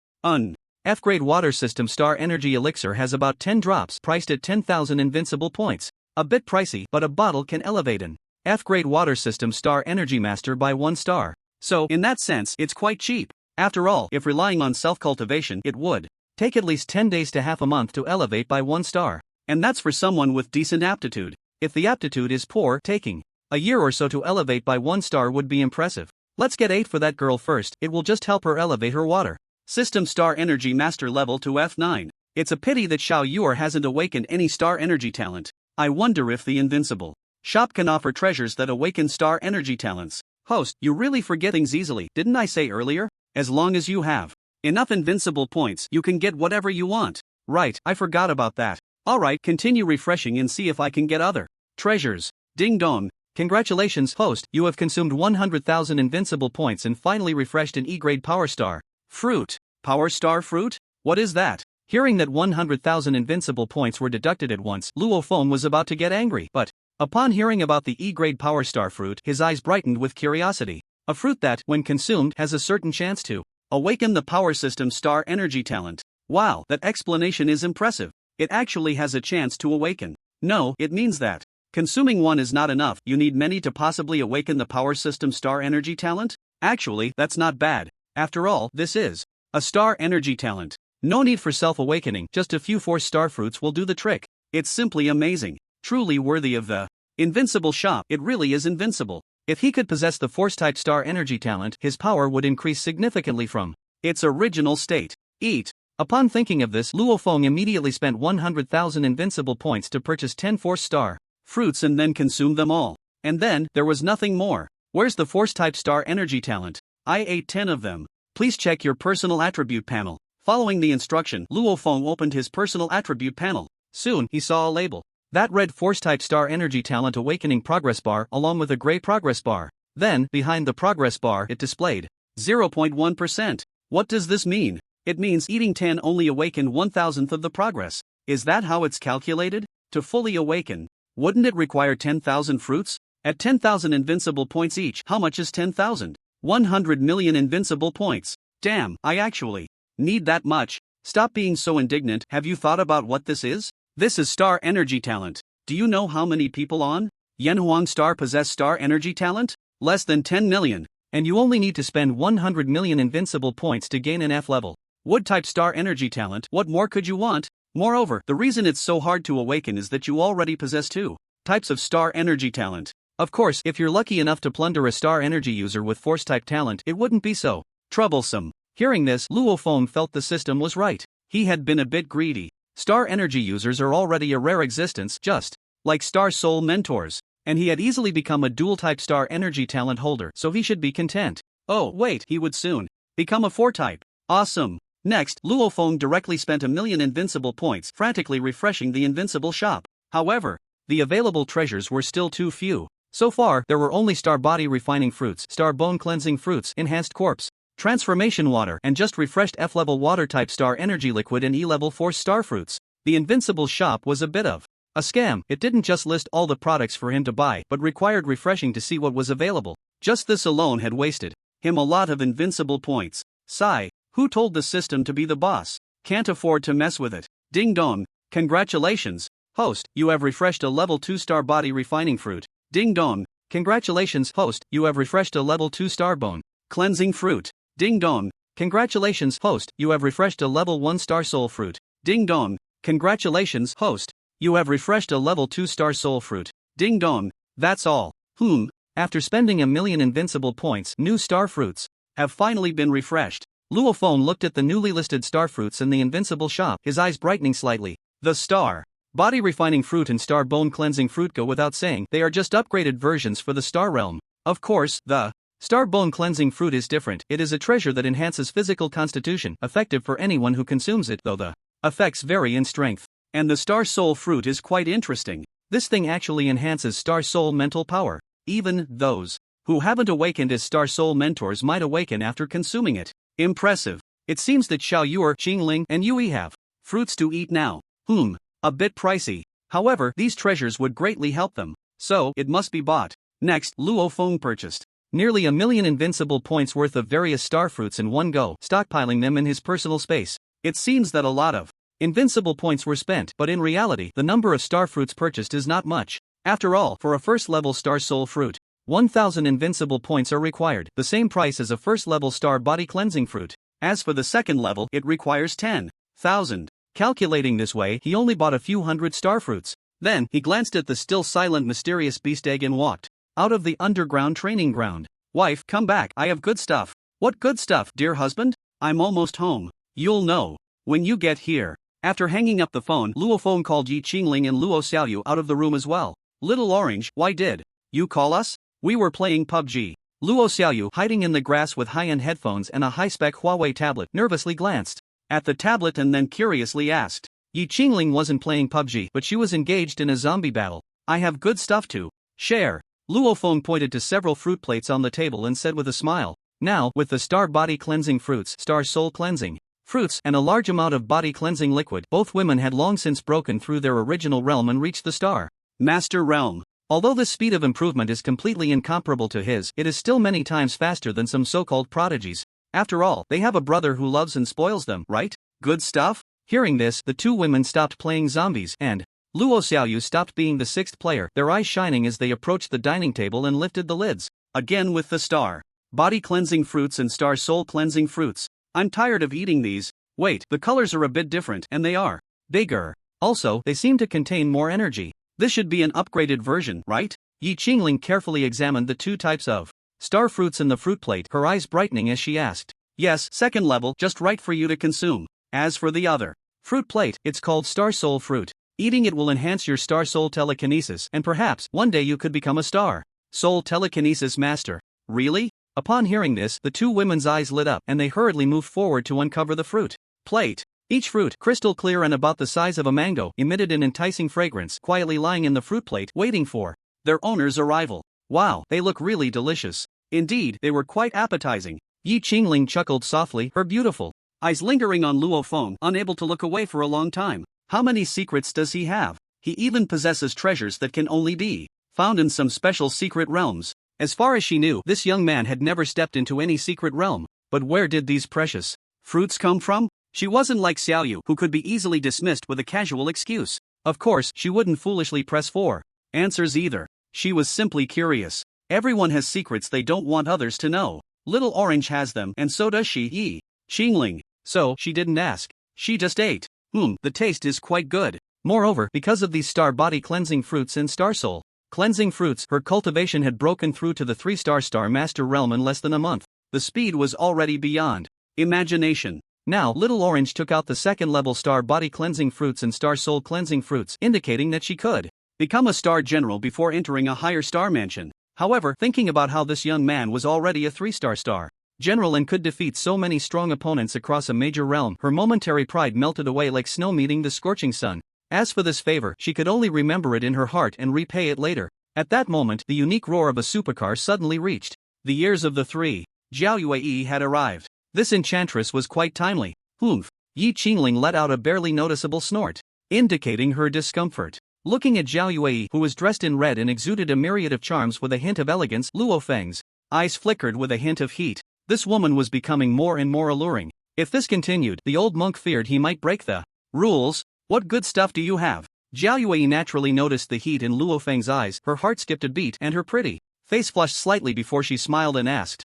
[SPEAKER 1] F grade Water System Star Energy Elixir has about 10 drops priced at 10,000 invincible points. A bit pricey, but a bottle can elevate an F grade Water System Star Energy Master by 1 star. So, in that sense, it's quite cheap. After all, if relying on self-cultivation, it would take at least 10 days to half a month to elevate by 1 star. And that's for someone with decent aptitude. If the aptitude is poor, taking a year or so to elevate by 1 star would be impressive. Let's get 8 for that girl first, it will just help her elevate her water System Star Energy Master level to F9. It's a pity that Xiao Yuer hasn't awakened any star energy talent. I wonder if the Invincible shop can offer treasures that awaken star energy talents. Host, you really forget things easily, didn't I say earlier? As long as you have enough invincible points, you can get whatever you want. Right, I forgot about that. Alright, continue refreshing and see if I can get other treasures. Ding dong. Congratulations, host, you have consumed 100,000 invincible points and finally refreshed an E-grade Power Star Fruit. Power Star Fruit? What is that? Hearing that 100,000 invincible points were deducted at once, Luofeng was about to get angry, but upon hearing about the E-grade Power Star Fruit, his eyes brightened with curiosity. A fruit that, when consumed, has a certain chance to awaken the Power System Star Energy Talent. Wow, that explanation is impressive. It actually has a chance to awaken. No, it means that consuming one is not enough, you need many to possibly awaken the Power System Star Energy Talent? Actually, that's not bad. After all, this is a Star Energy Talent. No need for self-awakening, just a few 4-star fruits will do the trick. It's simply amazing. Truly worthy of the Invincible Shop, it really is invincible. If he could possess the Force-type Star Energy Talent, his power would increase significantly from its original state. Eat. Upon thinking of this, Luofeng immediately spent 100,000 invincible points to purchase 10 Force-star fruits and then consume them all. And then, there was nothing more. Where's the Force-type Star Energy Talent? I ate 10 of them. Please check your personal attribute panel. Following the instruction, Luofeng opened his personal attribute panel. Soon, he saw a label that read Force-type Star Energy Talent Awakening Progress Bar along with a gray progress bar. Then, behind the progress bar, it displayed 0.1%. What does this mean? It means eating 10 only awakened 1,000th of the progress. Is that how it's calculated? To fully awaken, wouldn't it require 10,000 fruits? At 10,000 invincible points each, how much is 10,000? 100 million invincible points. Damn, I actually need that much. Stop being so indignant. Have you thought about what this is? This is Star Energy Talent. Do you know how many people on Yanhuang Star possess Star Energy Talent? Less than 10 million. And you only need to spend 100 million invincible points to gain an F level Wood-type Star Energy Talent. What more could you want? Moreover, the reason it's so hard to awaken is that you already possess 2 types of Star Energy Talent. Of course, if you're lucky enough to plunder a star energy user with force-type talent, it wouldn't be so troublesome. Hearing this, Luo Feng felt the system was right. He had been a bit greedy. Star energy users are already a rare existence, just like Star Soul mentors, and he had easily become a dual-type star energy talent holder, so he should be content. Oh, wait, he would soon become a 4-type. Awesome. Next, Luo Feng directly spent 1,000,000 invincible points frantically refreshing the invincible shop. However, the available treasures were still too few. So far, there were only star body refining fruits, star bone cleansing fruits, enhanced corpse transformation water, and just refreshed F-level water-type star energy liquid and E-level force star fruits. The invincible shop was a bit of a scam. It didn't just list all the products for him to buy, but required refreshing to see what was available. Just this alone had wasted him a lot of invincible points. Sigh. Who told the system to be the boss? Can't afford to mess with it. Ding dong. Congratulations, host, you have refreshed a level 2 star body refining fruit. Ding dong. Congratulations, host, you have refreshed a level 2 star bone cleansing fruit. Ding dong. Congratulations, host, you have refreshed a level 1 star soul fruit. Ding dong. Congratulations, host, you have refreshed a level 2 star soul fruit. Ding dong. That's all. After spending 1,000,000 invincible points, new star fruits have finally been refreshed. Luo Feng looked at the newly listed star fruits in the invincible shop, his eyes brightening slightly. The star body refining fruit and star bone cleansing fruit go without saying, they are just upgraded versions for the star realm. Of course, the star bone cleansing fruit is different. It is a treasure that enhances physical constitution, effective for anyone who consumes it, though the effects vary in strength. And the star soul fruit is quite interesting. This thing actually enhances star soul mental power. Even those who haven't awakened as star soul mentors might awaken after consuming it. Impressive. It seems that Xiao Yuer, Qingling, and Yui have fruits to eat now. A bit pricey. However, these treasures would greatly help them, so it must be bought. Next, Luo Feng purchased nearly 1,000,000 invincible points worth of various star fruits in one go, stockpiling them in his personal space. It seems that a lot of invincible points were spent, but in reality, the number of star fruits purchased is not much. After all, for a first-level star soul fruit, 1,000 invincible points are required, the same price as a first-level star body cleansing fruit. As for the second level, it requires 10,000. Calculating this way, he only bought a few hundred star fruits. Then, he glanced at the still silent mysterious beast egg and walked out of the underground training ground. Wife, come back, I have good stuff. What good stuff, dear husband? I'm almost home. You'll know when you get here. After hanging up the phone, Luo Feng called Yi Qingling and Luo Xiaoyu out of the room as well. Little Orange, why did you call us? We were playing PUBG. Luo Xiaoyu, hiding in the grass with high-end headphones and a high-spec Huawei tablet, nervously glanced at the tablet and then curiously asked. Yi Qingling wasn't playing PUBG, but she was engaged in a zombie battle. I have good stuff to share. Luo Feng pointed to several fruit plates on the table and said with a smile. Now, with the star body cleansing fruits, star soul cleansing fruits, and a large amount of body cleansing liquid, both women had long since broken through their original realm and reached the star master realm. Although this speed of improvement is completely incomparable to his, it is still many times faster than some so-called prodigies. After all, they have a brother who loves and spoils them, right? Good stuff? Hearing this, the two women stopped playing zombies, and Luo Xiaoyu stopped being the sixth player, their eyes shining as they approached the dining table and lifted the lids. Again with the star body cleansing fruits and star soul cleansing fruits. I'm tired of eating these. Wait, the colors are a bit different, and they are bigger. Also, they seem to contain more energy. This should be an upgraded version, right? Yi Qingling carefully examined the two types of star fruits in the fruit plate, her eyes brightening as she asked. Yes, second level, just right for you to consume. As for the other fruit plate, it's called Star Soul Fruit. Eating it will enhance your Star Soul telekinesis, and perhaps, one day you could become a Star Soul telekinesis master. Really? Upon hearing this, the two women's eyes lit up, and they hurriedly moved forward to uncover the fruit plate. Each fruit, crystal clear and about the size of a mango, emitted an enticing fragrance, quietly lying in the fruit plate, waiting for their owner's arrival. Wow, they look really delicious. Indeed, they were quite appetizing. Yi Qingling chuckled softly, her beautiful eyes lingering on Luo Feng, unable to look away for a long time. How many secrets does he have? He even possesses treasures that can only be found in some special secret realms. As far as she knew, this young man had never stepped into any secret realm. But where did these precious fruits come from? She wasn't like Xiaoyu, who could be easily dismissed with a casual excuse. Of course, she wouldn't foolishly press for answers either. She was simply curious. Everyone has secrets they don't want others to know. Little Orange has them, and so does she, Yi Qingling. So, she didn't ask. She just ate. The taste is quite good. Moreover, because of these star body cleansing fruits and star soul Cleansing fruits, her cultivation had broken through to the 3-star Star Master realm in less than a month. The speed was already beyond imagination. Now, Little Orange took out the second-level Star Body Cleansing Fruits and Star Soul Cleansing Fruits, indicating that she could become a Star General before entering a higher star mansion. However, thinking about how this young man was already a 3-star Star General and could defeat so many strong opponents across a major realm, her momentary pride melted away like snow meeting the scorching sun. As for this favor, she could only remember it in her heart and repay it later. At that moment, the unique roar of a supercar suddenly reached the ears of the three. Zhao Yue had arrived. This enchantress was quite timely. Humph. Yi Qingling let out a barely noticeable snort, indicating her discomfort. Looking at Zhao Yue, who was dressed in red and exuded a myriad of charms with a hint of elegance, Luo Feng's eyes flickered with a hint of heat. This woman was becoming more and more alluring. If this continued, the old monk feared he might break the rules. What good stuff do you have? Zhao Yue naturally noticed the heat in Luo Feng's eyes, her heart skipped a beat and her pretty face flushed slightly before she smiled and asked,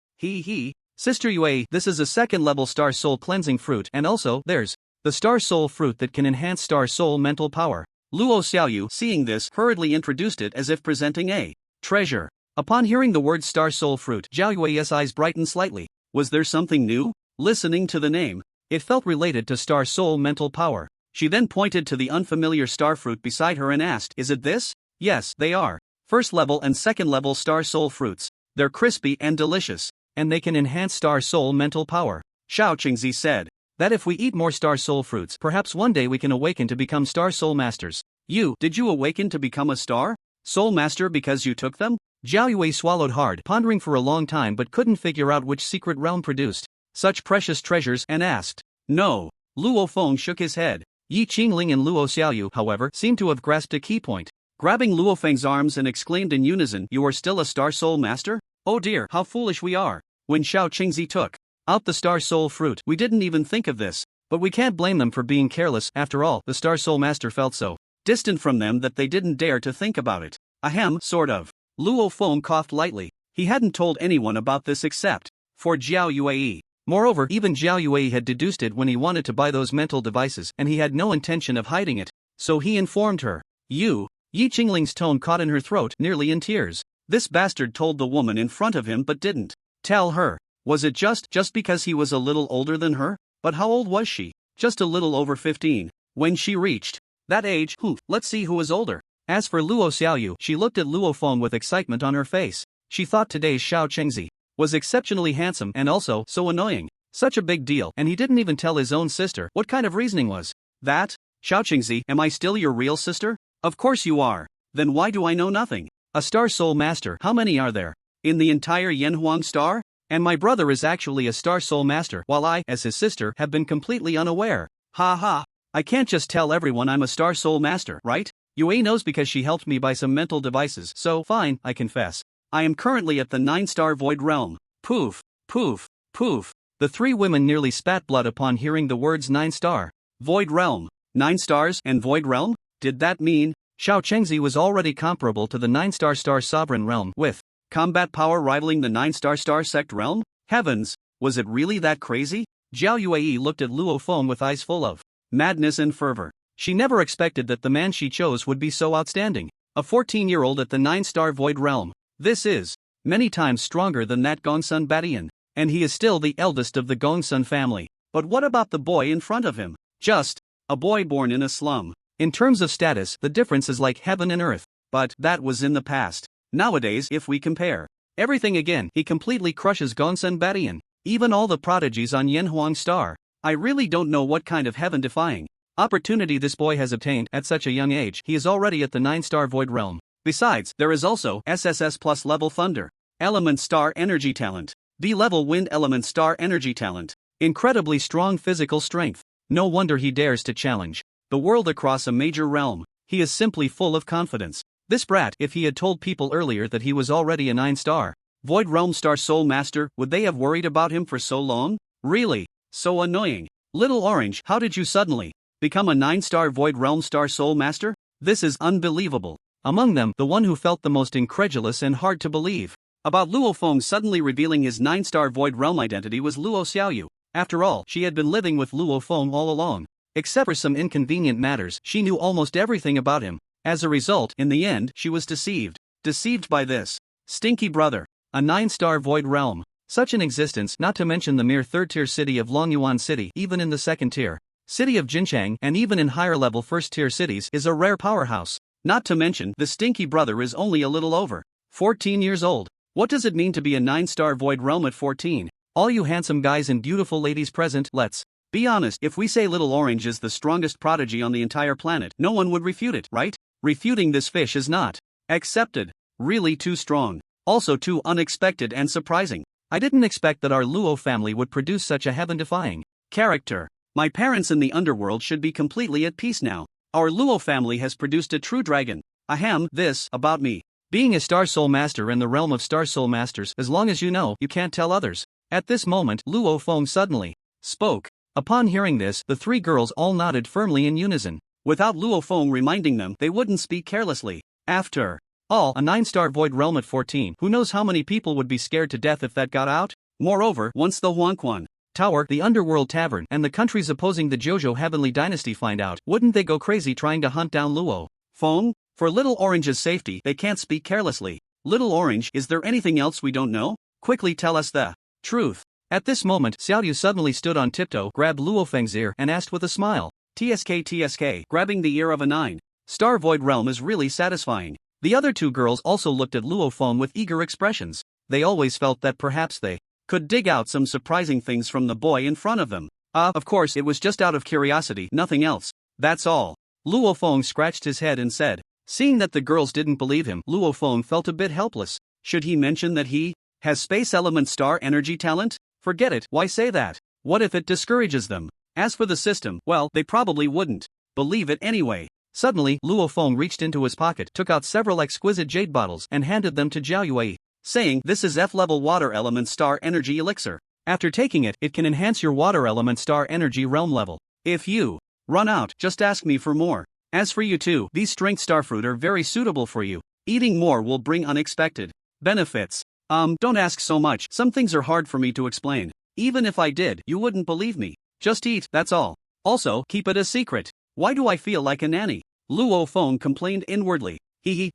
[SPEAKER 1] Sister Yue, this is a second-level Star Soul Cleansing Fruit, and also, there's the Star Soul Fruit that can enhance Star Soul mental power. Luo Xiaoyu, seeing this, hurriedly introduced it as if presenting a treasure. Upon hearing the word Star Soul Fruit, Zhao Yue's eyes brightened slightly. Was there something new? Listening to the name, it felt related to Star Soul mental power. She then pointed to the unfamiliar star fruit beside her and asked, Is it this? Yes, they are. First-level and second-level Star Soul Fruits. They're crispy and delicious, and they can enhance Star Soul mental power. Xiao Qingzi said that if we eat more Star Soul Fruits, perhaps one day we can awaken to become Star Soul Masters. Did you awaken to become a Star Soul Master because you took them? Zhao Yue swallowed hard, pondering for a long time but couldn't figure out which secret realm produced such precious treasures and asked, No. Luo Feng shook his head. Yi Qingling and Luo Xiaoyu, however, seemed to have grasped a key point. Grabbing Luo Feng's arms and exclaimed in unison, You are still a Star Soul Master? Oh dear, how foolish we are. When Xiao Qingzi took out the Star Soul Fruit, we didn't even think of this. But we can't blame them for being careless. After all, the Star Soul Master felt so distant from them that they didn't dare to think about it. Ahem, sort of. Luo Feng coughed lightly. He hadn't told anyone about this except for Zhao Yue. Moreover, even Zhao Yue had deduced it when he wanted to buy those mental devices, and he had no intention of hiding it. So he informed her. Yi Qingling's tone caught in her throat, nearly in tears. This bastard told the woman in front of him but didn't tell her. Was it just because he was a little older than her? But how old was she? Just a little over 15. When she reached that age, let's see who is older. As for Luo Xiaoyu, she looked at Luo Feng with excitement on her face. She thought today's Xiao Qingzi was exceptionally handsome and also so annoying. Such a big deal, and he didn't even tell his own sister. What kind of reasoning was that? Xiao Qingzi, am I still your real sister? Of course you are. Then why do I know nothing? A Star Soul Master, how many are there? In the entire Yanhuang Star? And my brother is actually a Star Soul Master, while I, as his sister, have been completely unaware. Ha ha. I can't just tell everyone I'm a Star Soul Master, right? Yue knows because she helped me buy some mental devices, so fine, I confess. I am currently at the 9-star Void Realm. Poof, poof, poof. The three women nearly spat blood upon hearing the words 9-star Void Realm. 9 stars and Void Realm? Did that mean Xiao Qingzi was already comparable to the 9-star Star Sovereign Realm, with combat power rivaling the 9-star Star Sect Realm? Heavens, was it really that crazy? Zhao Yue looked at Luo Feng with eyes full of madness and fervor. She never expected that the man she chose would be so outstanding. A 14-year-old at the 9-star Void Realm. This is many times stronger than that Gongsun Badian. And he is still the eldest of the Gongsun family. But what about the boy in front of him? Just a boy born in a slum. In terms of status, the difference is like heaven and earth. But that was in the past. Nowadays, if we compare everything again, he completely crushes Gongsun Badian. Even all the prodigies on Yanhuang Star. I really don't know what kind of heaven-defying opportunity this boy has obtained at such a young age. He is already at the 9-star Void Realm. Besides, there is also SSS plus level Thunder Element Star Energy Talent, B-level Wind Element Star Energy Talent. Incredibly strong physical strength. No wonder he dares to challenge the world across a major realm. He is simply full of confidence. This brat, if he had told people earlier that he was already a 9-star Void Realm Star Soul Master, would they have worried about him for so long? Really? So annoying. Little Orange, how did you suddenly become a 9-star Void Realm Star Soul Master? This is unbelievable. Among them, the one who felt the most incredulous and hard to believe about Luo Feng suddenly revealing his 9-star Void Realm identity was Luo Xiaoyu. After all, she had been living with Luo Feng all along. Except for some inconvenient matters, she knew almost everything about him. As a result, in the end, she was deceived. Deceived by this stinky brother. A 9-star void realm. Such an existence, not to mention the mere third-tier city of Longyuan City, even in the second-tier city of Jinchang, and even in higher-level first-tier cities, is a rare powerhouse. Not to mention, the stinky brother is only a little over 14 years old. What does it mean to be a 9-star void realm at 14? All you handsome guys and beautiful ladies present, let's be honest, if we say Little Orange is the strongest prodigy on the entire planet, no one would refute it, right? Refuting this fish is not accepted. Really too strong. Also too unexpected and surprising. I didn't expect that our Luo family would produce such a heaven-defying character. My parents in the underworld should be completely at peace now. Our Luo family has produced a true dragon. Ahem, this about me. Being a Star Soul Master in the realm of Star Soul Masters, as long as you know, you can't tell others. At this moment, Luo Feng suddenly spoke. Upon hearing this, the three girls all nodded firmly in unison. Without Luo Feng reminding them, they wouldn't speak carelessly. After all, a 9-star void realm at 14, who knows how many people would be scared to death if that got out? Moreover, once the Huangquan Tower, the Underworld Tavern, and the countries opposing the Jojo Heavenly Dynasty find out, wouldn't they go crazy trying to hunt down Luo Feng? For Little Orange's safety, they can't speak carelessly. Little Orange, is there anything else we don't know? Quickly tell us the truth. At this moment, Xiaoyu suddenly stood on tiptoe, grabbed Luo Feng's ear, and asked with a smile. TSK, grabbing the ear of a 9-star void realm is really satisfying. The other two girls also looked at Luo Feng with eager expressions. They always felt that perhaps they could dig out some surprising things from the boy in front of them. Of course it was just out of curiosity, nothing else. That's all. Luo Feng scratched his head and said. Seeing that the girls didn't believe him, Luo Feng felt a bit helpless. Should he mention that he has space element star energy talent? Forget it, why say that? What if it discourages them? As for the system, well, they probably wouldn't believe it anyway. Suddenly, Luo Feng reached into his pocket, took out several exquisite jade bottles, and handed them to Zhao Yue, saying, "This is F-level water element star energy elixir. After taking it, it can enhance your water element star energy realm level. If you run out, just ask me for more. As for you two, these strength starfruit are very suitable for you. Eating more will bring unexpected benefits." Don't ask so much, some things are hard for me to explain. Even if I did, you wouldn't believe me. Just eat, that's all. Also, keep it a secret. Why do I feel like a nanny? Luo Feng complained inwardly.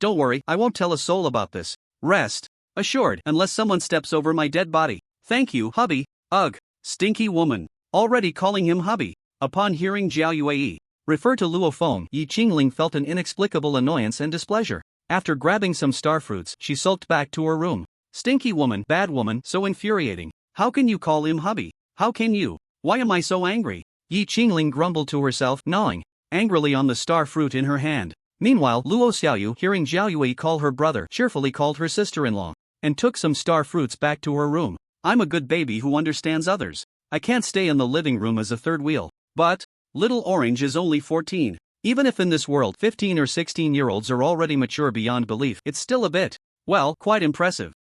[SPEAKER 1] Don't worry, I won't tell a soul about this. Rest assured, unless someone steps over my dead body. Thank you, hubby. Ugh, stinky woman. Already calling him hubby. Upon hearing Zhao Yue refer to Luo Feng, Yi Qingling felt an inexplicable annoyance and displeasure. After grabbing some starfruits, she sulked back to her room. Stinky woman, bad woman, so infuriating. How can you call him hubby? How can you? Why am I so angry? Yi Qingling grumbled to herself, gnawing angrily on the star fruit in her hand. Meanwhile, Luo Xiaoyu, hearing Zhao Yue call her brother, cheerfully called her sister-in-law, and took some star fruits back to her room. I'm a good baby who understands others. I can't stay in the living room as a third wheel. But Little Orange is only 14. Even if in this world 15 or 16-year-olds are already mature beyond belief, it's still a bit, well, quite impressive.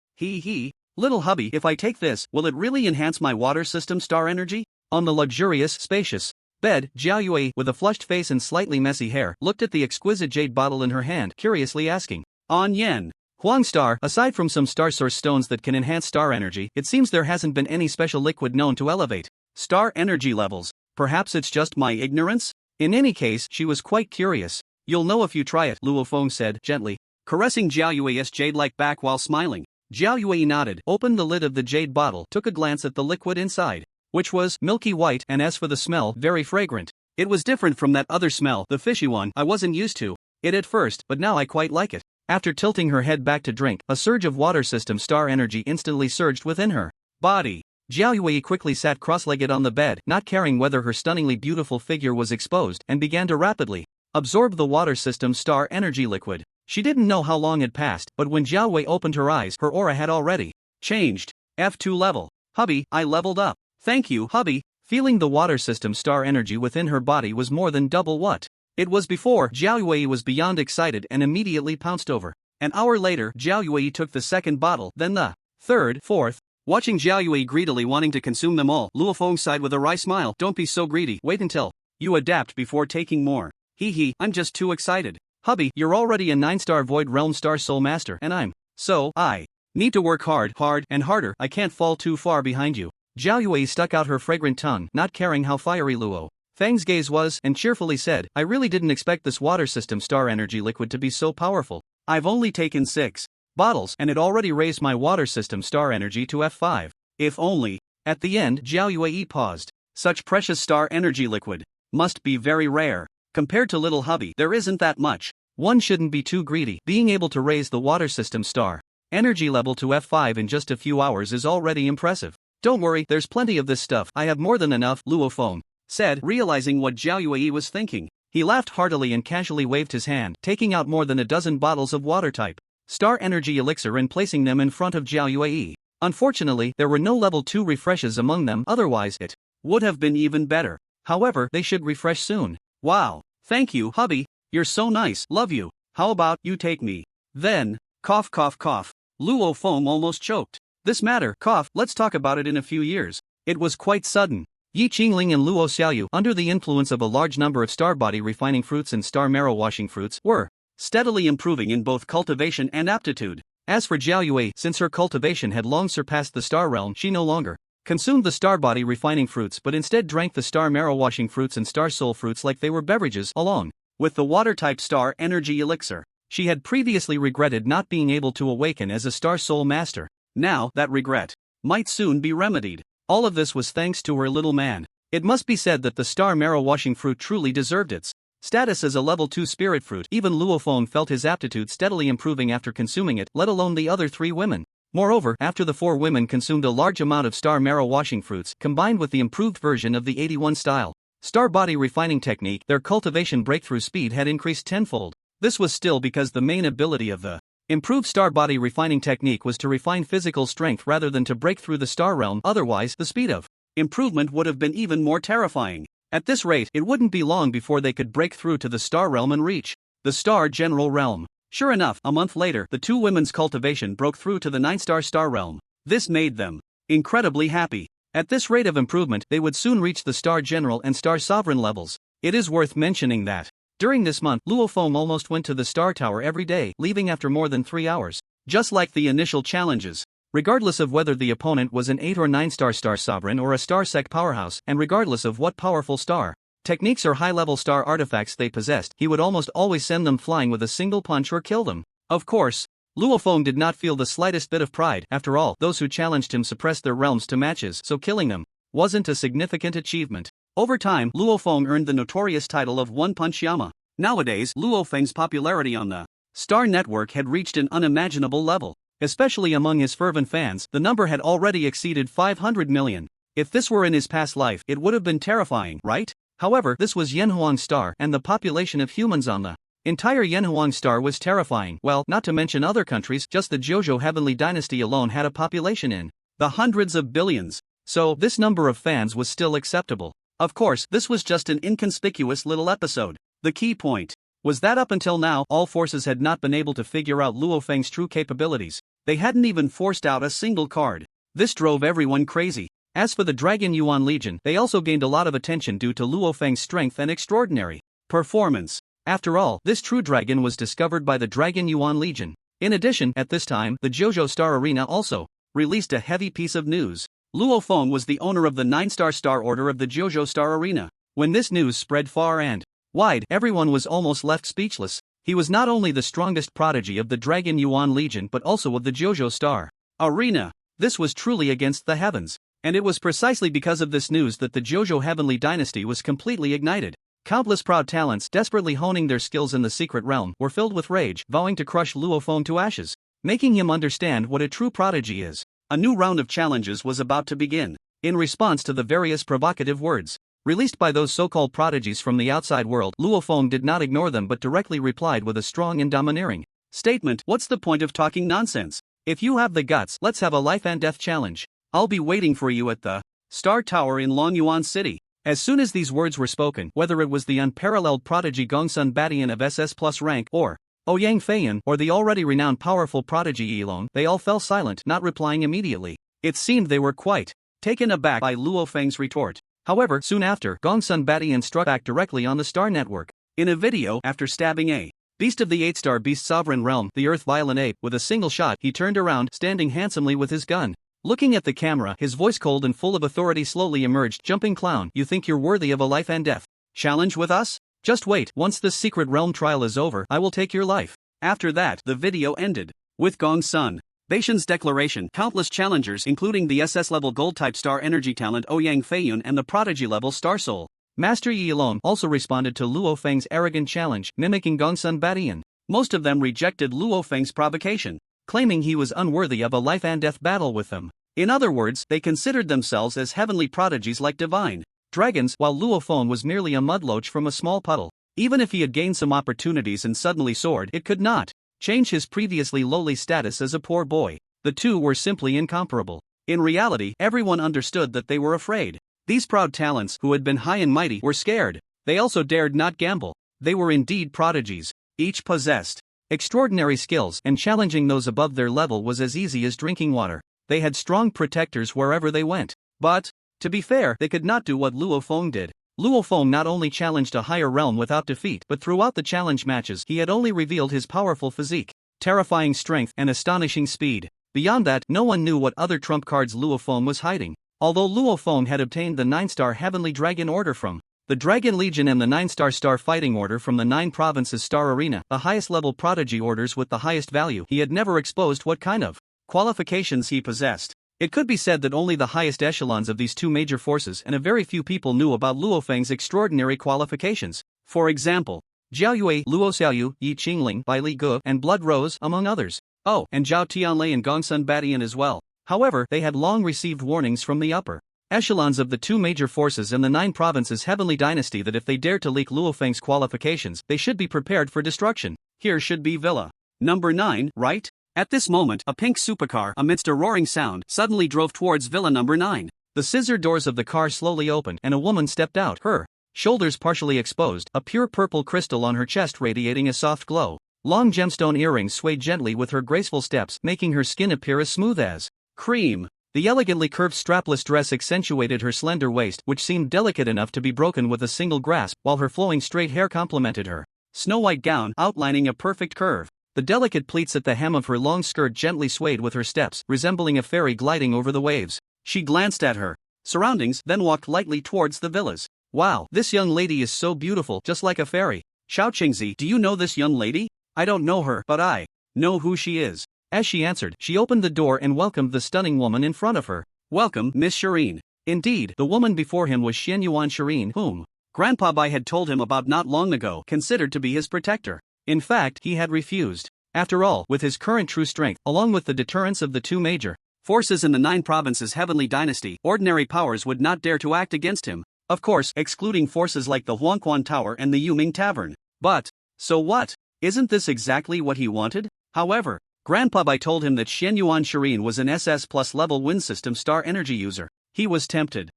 [SPEAKER 1] Little hubby, if I take this, will it really enhance my water system star energy? On the luxurious, spacious bed, Zhao Yue, with a flushed face and slightly messy hair, looked at the exquisite jade bottle in her hand, curiously asking, "On yen, Huang Star, aside from some star source stones that can enhance star energy, it seems there hasn't been any special liquid known to elevate star energy levels. Perhaps it's just my ignorance?" In any case, she was quite curious. "You'll know if you try it," Luo Feng said, gently, caressing Zhao Yue's jade-like back while smiling. Zhao Yue nodded, opened the lid of the jade bottle, took a glance at the liquid inside, which was milky white, and as for the smell, very fragrant. It was different from that other smell, the fishy one, I wasn't used to it at first, but now I quite like it. After tilting her head back to drink, a surge of water system star energy instantly surged within her body. Zhao Yue quickly sat cross-legged on the bed, not caring whether her stunningly beautiful figure was exposed, and began to rapidly absorb the water system star energy liquid. She didn't know how long had passed, but when Zhao Wei opened her eyes, her aura had already changed. F2 level. Hubby, I leveled up. Thank you, hubby. Feeling the water system star energy within her body was more than double what it was before. Zhao Wei was beyond excited and immediately pounced over. An hour later, Zhao Yue took the second bottle, then the third, fourth. Watching Zhao Yue greedily wanting to consume them all, Luo Feng sighed with a wry smile. Don't be so greedy, wait until you adapt before taking more. I'm just too excited. Hubby, you're already a 9-star Void Realm Star Soul Master, and I need to work hard, and harder. I can't fall too far behind you. Zhao Yue stuck out her fragrant tongue, not caring how fiery Luo Feng's gaze was, and cheerfully said, I really didn't expect this water system star energy liquid to be so powerful. I've only taken 6 bottles and it already raised my water system star energy to F5. If only. At the end, Zhao Yue paused. Such precious star energy liquid must be very rare. Compared to little hubby, there isn't that much. One shouldn't be too greedy. Being able to raise the water system star energy level to F5 in just a few hours is already impressive. Don't worry, there's plenty of this stuff. I have more than enough, Luo Feng said, realizing what Zhao Yue was thinking. He laughed heartily and casually waved his hand, taking out more than a dozen bottles of water-type star energy elixir and placing them in front of Zhao Yue. Unfortunately, there were no level 2 refreshes among them, otherwise it would have been even better. However, they should refresh soon. Wow. Thank you, hubby. You're so nice. Love you. How about you take me? Then, cough cough cough. Luo Feng almost choked. This matter, cough, let's talk about it in a few years. It was quite sudden. Yi Qingling and Luo Xiaoyu, under the influence of a large number of star body refining fruits and star marrow washing fruits, were steadily improving in both cultivation and aptitude. As for Zhao Yue, since her cultivation had long surpassed the star realm, she no longer consumed the star body refining fruits but instead drank the star marrow washing fruits and star soul fruits like they were beverages, along with the water-type star energy elixir. She had previously regretted not being able to awaken as a star soul master. Now, that regret might soon be remedied. All of this was thanks to her little man. It must be said that the star marrow washing fruit truly deserved its status as a level 2 spirit fruit. Even Luo Feng felt his aptitude steadily improving after consuming it, let alone the other 3 women. Moreover, after the 4 women consumed a large amount of star marrow washing fruits, combined with the improved version of the 81 style star body refining technique, their cultivation breakthrough speed had increased tenfold. This was still because the main ability of the improved star body refining technique was to refine physical strength rather than to break through the star realm, otherwise the speed of improvement would have been even more terrifying. At this rate, it wouldn't be long before they could break through to the star realm and reach the star general realm. Sure enough, a month later, the 2 women's cultivation broke through to the 9-star star realm. This made them incredibly happy. At this rate of improvement, they would soon reach the star general and star sovereign levels. It is worth mentioning that during this month, Luo Feng almost went to the star tower every day, leaving after more than 3 hours. Just like the initial challenges. Regardless of whether the opponent was an 8 or 9-star star sovereign or a star sec powerhouse, and regardless of what powerful star techniques or high-level star artifacts they possessed, he would almost always send them flying with a single punch or kill them. Of course, Luo Feng did not feel the slightest bit of pride. After all, those who challenged him suppressed their realms to matches, so killing them wasn't a significant achievement. Over time, Luo Feng earned the notorious title of One Punch Yama. Nowadays, Luo Feng's popularity on the Star Network had reached an unimaginable level. Especially among his fervent fans, the number had already exceeded 500 million. If this were in his past life, it would have been terrifying, right? However, this was Yanhuang Star, and the population of humans on the entire Yanhuang Star was terrifying. Well, not to mention other countries, just the Jojo Heavenly Dynasty alone had a population in the hundreds of billions. So, this number of fans was still acceptable. Of course, this was just an inconspicuous little episode. The key point was that up until now, all forces had not been able to figure out Luo Feng's true capabilities. They hadn't even forced out a single card. This drove everyone crazy. As for the Dragon Yuan Legion, they also gained a lot of attention due to Luo Feng's strength and extraordinary performance. After all, this true dragon was discovered by the Dragon Yuan Legion. In addition, at this time, the JoJo Star Arena also released a heavy piece of news. Luo Feng was the owner of the 9-star Star Order of the JoJo Star Arena. When this news spread far and wide, everyone was almost left speechless. He was not only the strongest prodigy of the Dragon Yuan Legion but also of the JoJo Star Arena. This was truly against the heavens. And it was precisely because of this news that the JoJo Heavenly Dynasty was completely ignited. Countless proud talents, desperately honing their skills in the secret realm, were filled with rage, vowing to crush Luo Feng to ashes, making him understand what a true prodigy is. A new round of challenges was about to begin. In response to the various provocative words released by those so-called prodigies from the outside world, Luo Feng did not ignore them but directly replied with a strong and domineering statement. What's the point of talking nonsense? If you have the guts, let's have a life and death challenge. I'll be waiting for you at the Star Tower in Longyuan City. As soon as these words were spoken, whether it was the unparalleled prodigy Gongsun Batian of SS Plus rank or Ouyang Feiyan or the already renowned powerful prodigy Yilong, they all fell silent, not replying immediately. It seemed they were quite taken aback by Luo Feng's retort. However, soon after, Gongsun Batian struck back directly on the Star Network. In a video, after stabbing a beast of the 8-star beast sovereign realm, the Earth Violent Ape, with a single shot, he turned around, standing handsomely with his gun. Looking at the camera, his voice cold and full of authority slowly emerged. Jumping clown, you think you're worthy of a life and death challenge with us? Just wait, once this secret realm trial is over, I will take your life. After that, the video ended. With Gong Sun Baishan's declaration, countless challengers including the SS-level gold-type star energy talent Ouyang Feiyun and the prodigy-level Star Soul Master Yi alone also responded to Luo Feng's arrogant challenge, mimicking Gongsun Batian. Most of them rejected Luo Feng's provocation, claiming he was unworthy of a life-and-death battle with them. In other words, they considered themselves as heavenly prodigies like divine dragons, while Luo Feng was merely a mudloach from a small puddle. Even if he had gained some opportunities and suddenly soared, it could not change his previously lowly status as a poor boy. The two were simply incomparable. In reality, everyone understood that they were afraid. These proud talents who had been high and mighty were scared. They also dared not gamble. They were indeed prodigies. Each possessed extraordinary skills, and challenging those above their level was as easy as drinking water. They had strong protectors wherever they went. But, to be fair, they could not do what Luo Feng did. Luo Feng not only challenged a higher realm without defeat, but throughout the challenge matches he had only revealed his powerful physique, terrifying strength, and astonishing speed. Beyond that, no one knew what other trump cards Luo Feng was hiding. Although Luo Feng had obtained the 9-star Heavenly Dragon Order from the Dragon Legion and the 9-star Star Fighting Order from the 9 Provinces Star Arena, the highest-level prodigy orders with the highest value, he had never exposed what kind of qualifications he possessed. It could be said that only the highest echelons of these two major forces and a very few people knew about Luo Feng's extraordinary qualifications. For example, Jiao Yue, Luo Xiaoyu, Yi Qingling, Bai Li Ge, and Blood Rose, among others. Oh, and Zhao Tianlei and Gongsun Batian as well. However, they had long received warnings from the upper echelons of the two major forces and the 9 provinces Heavenly Dynasty that if they dared to leak Luo Feng's qualifications, they should be prepared for destruction. Here should be Villa number 9, right? At this moment, a pink supercar, amidst a roaring sound, suddenly drove towards Villa number 9. The scissor doors of the car slowly opened and a woman stepped out, her shoulders partially exposed, a pure purple crystal on her chest radiating a soft glow. Long gemstone earrings swayed gently with her graceful steps, making her skin appear as smooth as cream. The elegantly curved strapless dress accentuated her slender waist, which seemed delicate enough to be broken with a single grasp, while her flowing straight hair complemented her snow-white gown, outlining a perfect curve. The delicate pleats at the hem of her long skirt gently swayed with her steps, resembling a fairy gliding over the waves. She glanced at her surroundings, then walked lightly towards the villas. Wow, this young lady is so beautiful, just like a fairy. Xiao Qingzi, do you know this young lady? I don't know her, but I know who she is. As she answered, she opened the door and welcomed the stunning woman in front of her. Welcome, Miss Shireen. Indeed, the woman before him was Xian Yuan Shireen, whom Grandpa Bai had told him about not long ago, considered to be his protector. In fact, he had refused. After all, with his current true strength, along with the deterrence of the two major forces in the 9 provinces Heavenly Dynasty, ordinary powers would not dare to act against him. Of course, excluding forces like the Huangquan Tower and the Yuming Tavern. But, so what? Isn't this exactly what he wanted? However, Grandpa Bai told him that Xian Yuan Shireen was an SS plus level wind system star energy user. He was tempted.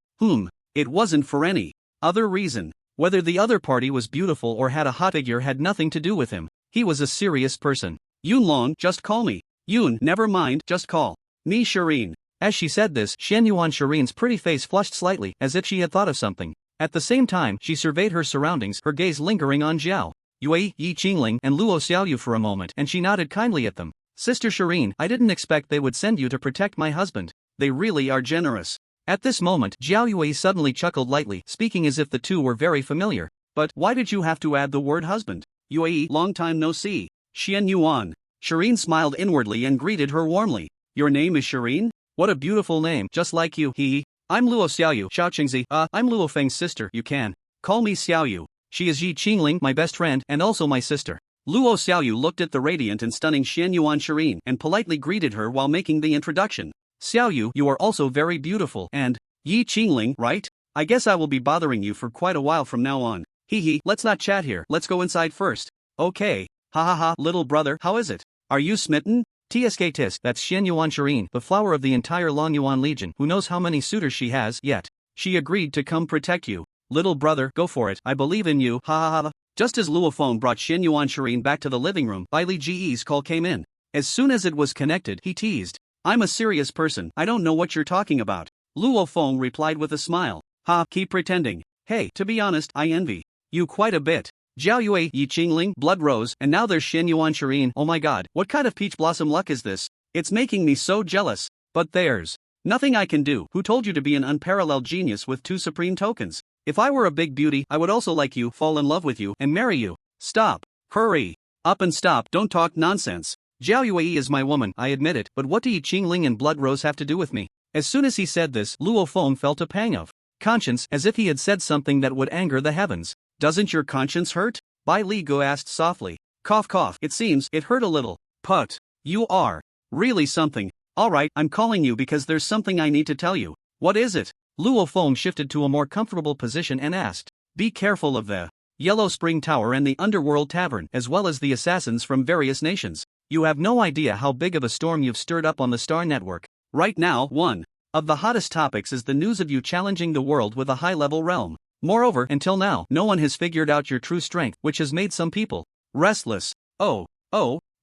[SPEAKER 1] It wasn't for any other reason. Whether the other party was beautiful or had a hot figure had nothing to do with him. He was a serious person. Yun Long, just call me Yun, never mind, just call me Shireen. As she said this, Xian Yuan Shireen's pretty face flushed slightly, as if she had thought of something. At the same time, she surveyed her surroundings, her gaze lingering on Zhao Yue, Yi Qingling, and Luo Xiaoyu for a moment, and she nodded kindly at them. Sister Shireen, I didn't expect they would send you to protect my husband. They really are generous. At this moment, Zhao Yue suddenly chuckled lightly, speaking as if the two were very familiar. But why did you have to add the word husband? Yue, long time no see. Xian Yuan. Shireen smiled inwardly and greeted her warmly. Your name is Shireen? What a beautiful name, just like you. I'm Luo Xiaoyu, Xiao Qingzi. I'm Luo Feng's sister. You can call me Xiaoyu. She is Yi Qingling, my best friend, and also my sister. Luo Xiaoyu looked at the radiant and stunning Xian Yuan Shireen and politely greeted her while making the introduction. Xiaoyu, you are also very beautiful, and Yi Qingling, right? I guess I will be bothering you for quite a while from now on. Let's not chat here, let's go inside first. Okay. Ha ha ha, little brother, how is it? Are you smitten? Tsk tis, that's Xian Yuan Shireen, the flower of the entire Long Yuan Legion, who knows how many suitors she has yet. She agreed to come protect you. Little brother, go for it, I believe in you, ha ha ha. Just as Luo Feng brought Xian Yuan Shireen back to the living room, Bai Li Ji's call came in. As soon as it was connected, he teased. I'm a serious person, I don't know what you're talking about. Luo Feng replied with a smile. Keep pretending. Hey, to be honest, I envy you quite a bit. Zhao Yue, Yi Qingling, Blood Rose, and now there's Xian Yuan Shireen. Oh my god, what kind of peach blossom luck is this? It's making me so jealous. But there's nothing I can do. Who told you to be an unparalleled genius with 2 supreme tokens? If I were a big beauty, I would also like you, fall in love with you, and marry you. Stop. Hurry. Up and stop, don't talk nonsense. Jiao Yue is my woman, I admit it, but what do Yi Qingling and Blood Rose have to do with me? As soon as he said this, Luo Feng felt a pang of conscience, as if he had said something that would anger the heavens. Doesn't your conscience hurt? Bai Li Gu asked softly. Cough cough, it seems it hurt a little. Put. You are really something. Alright, I'm calling you because there's something I need to tell you. What is it? Luo Feng shifted to a more comfortable position and asked. Be careful of the Yellow Spring Tower and the Underworld Tavern, as well as the assassins from various nations. You have no idea how big of a storm you've stirred up on the Star Network. Right now, one of the hottest topics is the news of you challenging the world with a high-level realm. Moreover, until now, no one has figured out your true strength, which has made some people restless. Oh,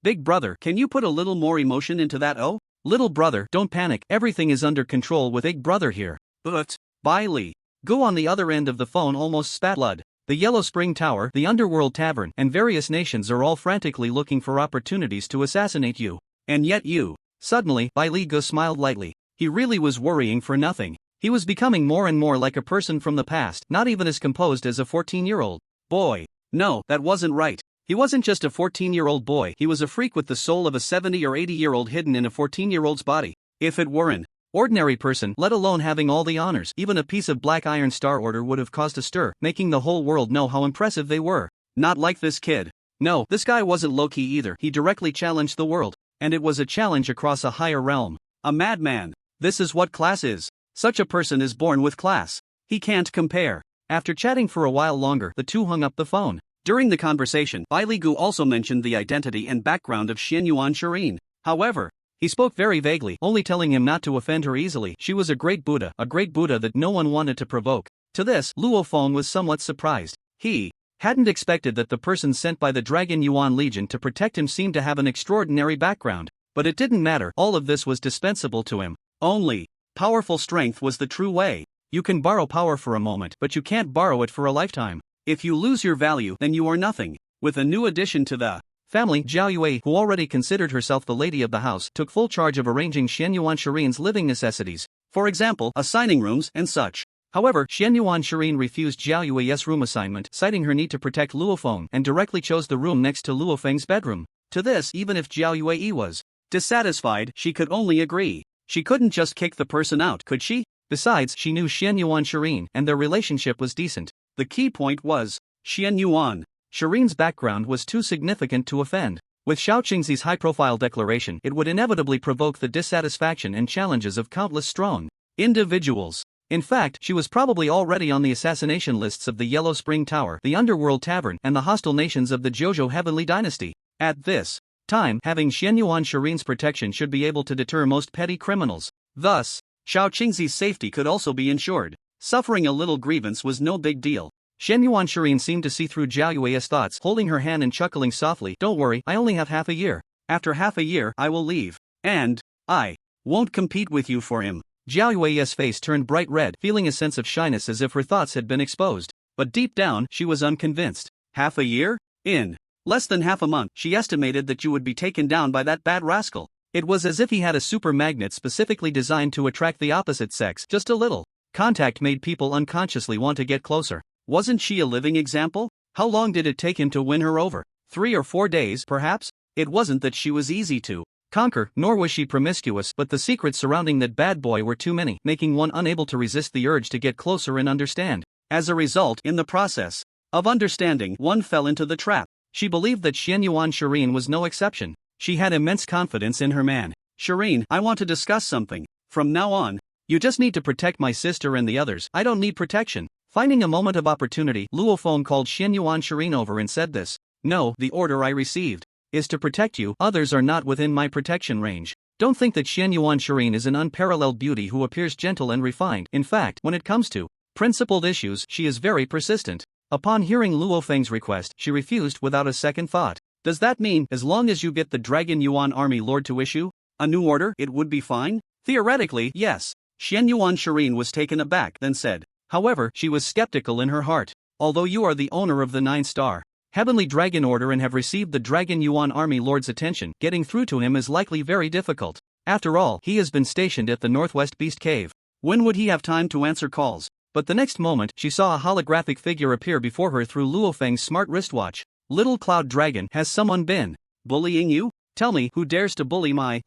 [SPEAKER 1] big brother, can you put a little more emotion into that? Oh, little brother, don't panic, everything is under control with big brother here. But, Bai Li Gu on the other end of the phone almost spat blood. The Yellow Spring Tower, the Underworld Tavern, and various nations are all frantically looking for opportunities to assassinate you. And yet you. Suddenly, Bai Li Gu smiled lightly. He really was worrying for nothing. He was becoming more and more like a person from the past, not even as composed as a 14-year-old boy. No, that wasn't right. He wasn't just a 14-year-old boy, he was a freak with the soul of a 70 or 80-year-old hidden in a 14-year-old's body. If it were an ordinary person, let alone having all the honors, even a piece of black iron Star Order would have caused a stir, making the whole world know how impressive they were. Not like this kid. No, this guy wasn't low-key either, he directly challenged the world. And it was a challenge across a higher realm. A madman. This is what class is. Such a person is born with class. He can't compare. After chatting for a while longer, the two hung up the phone. During the conversation, Bai Li Gu also mentioned the identity and background of Xian Yuan Shireen. However, he spoke very vaguely, only telling him not to offend her easily. She was a great Buddha that no one wanted to provoke. To this, Luo Feng was somewhat surprised. He hadn't expected that the person sent by the Dragon Yuan Legion to protect him seemed to have an extraordinary background. But it didn't matter, all of this was dispensable to him. Only powerful strength was the true way. You can borrow power for a moment, but you can't borrow it for a lifetime. If you lose your value, then you are nothing. With a new addition to the family, Jiao Yue, who already considered herself the lady of the house, took full charge of arranging Xian Yuan Shireen's living necessities. For example, assigning rooms and such. However, Xian Yuan Shireen refused Jiao Yue's room assignment, citing her need to protect Luo Feng, and directly chose the room next to Luo Feng's bedroom. To this, even if Jiao Yue was dissatisfied, she could only agree. She couldn't just kick the person out, could she? Besides, she knew Xian Yuan Shireen, and their relationship was decent. The key point was, Xian Yuan Shireen's background was too significant to offend. With Xiao Qingzi's high-profile declaration, it would inevitably provoke the dissatisfaction and challenges of countless strong individuals. In fact, she was probably already on the assassination lists of the Yellow Spring Tower, the Underworld Tavern, and the hostile nations of the Zhouzhou Heavenly Dynasty. At this time, having Xian Yuan Shireen's protection should be able to deter most petty criminals. Thus, Xiao Qingzi's safety could also be ensured. Suffering a little grievance was no big deal. Xian Yuan Shireen seemed to see through Jiao Yue's thoughts, holding her hand and chuckling softly. Don't worry, I only have half a year. After half a year, I will leave. And I won't compete with you for him. Jiao Yue's face turned bright red, feeling a sense of shyness as if her thoughts had been exposed. But deep down, she was unconvinced. Half a year? In less than half a month, she estimated that you would be taken down by that bad rascal. It was as if he had a super magnet specifically designed to attract the opposite sex. Just a little contact made people unconsciously want to get closer. Wasn't she a living example? How long did it take him to win her over? 3 or 4 days, perhaps? It wasn't that she was easy to conquer, nor was she promiscuous, but the secrets surrounding that bad boy were too many, making one unable to resist the urge to get closer and understand. As a result, in the process of understanding, one fell into the trap. She believed that Xian Yuan Shireen was no exception. She had immense confidence in her man. Shireen, I want to discuss something. From now on, you just need to protect my sister and the others. I don't need protection. Finding a moment of opportunity, Luo Feng called Xian Yuan Shireen over and said this. No, the order I received is to protect you. Others are not within my protection range. Don't think that Xian Yuan Shireen is an unparalleled beauty who appears gentle and refined. In fact, when it comes to principled issues, she is very persistent. Upon hearing Luo Feng's request, she refused without a second thought. Does that mean, as long as you get the Dragon Yuan Army Lord to issue a new order, it would be fine? Theoretically, yes. Xian Yuan Shireen was taken aback, then said. However, she was skeptical in her heart. Although you are the owner of the 9-star Heavenly Dragon Order and have received the Dragon Yuan Army Lord's attention, getting through to him is likely very difficult. After all, he has been stationed at the Northwest Beast Cave. When would he have time to answer calls? But the next moment, she saw a holographic figure appear before her through Luo Feng's smart wristwatch. Little Cloud Dragon, has someone been bullying you? Tell me, who dares to bully my,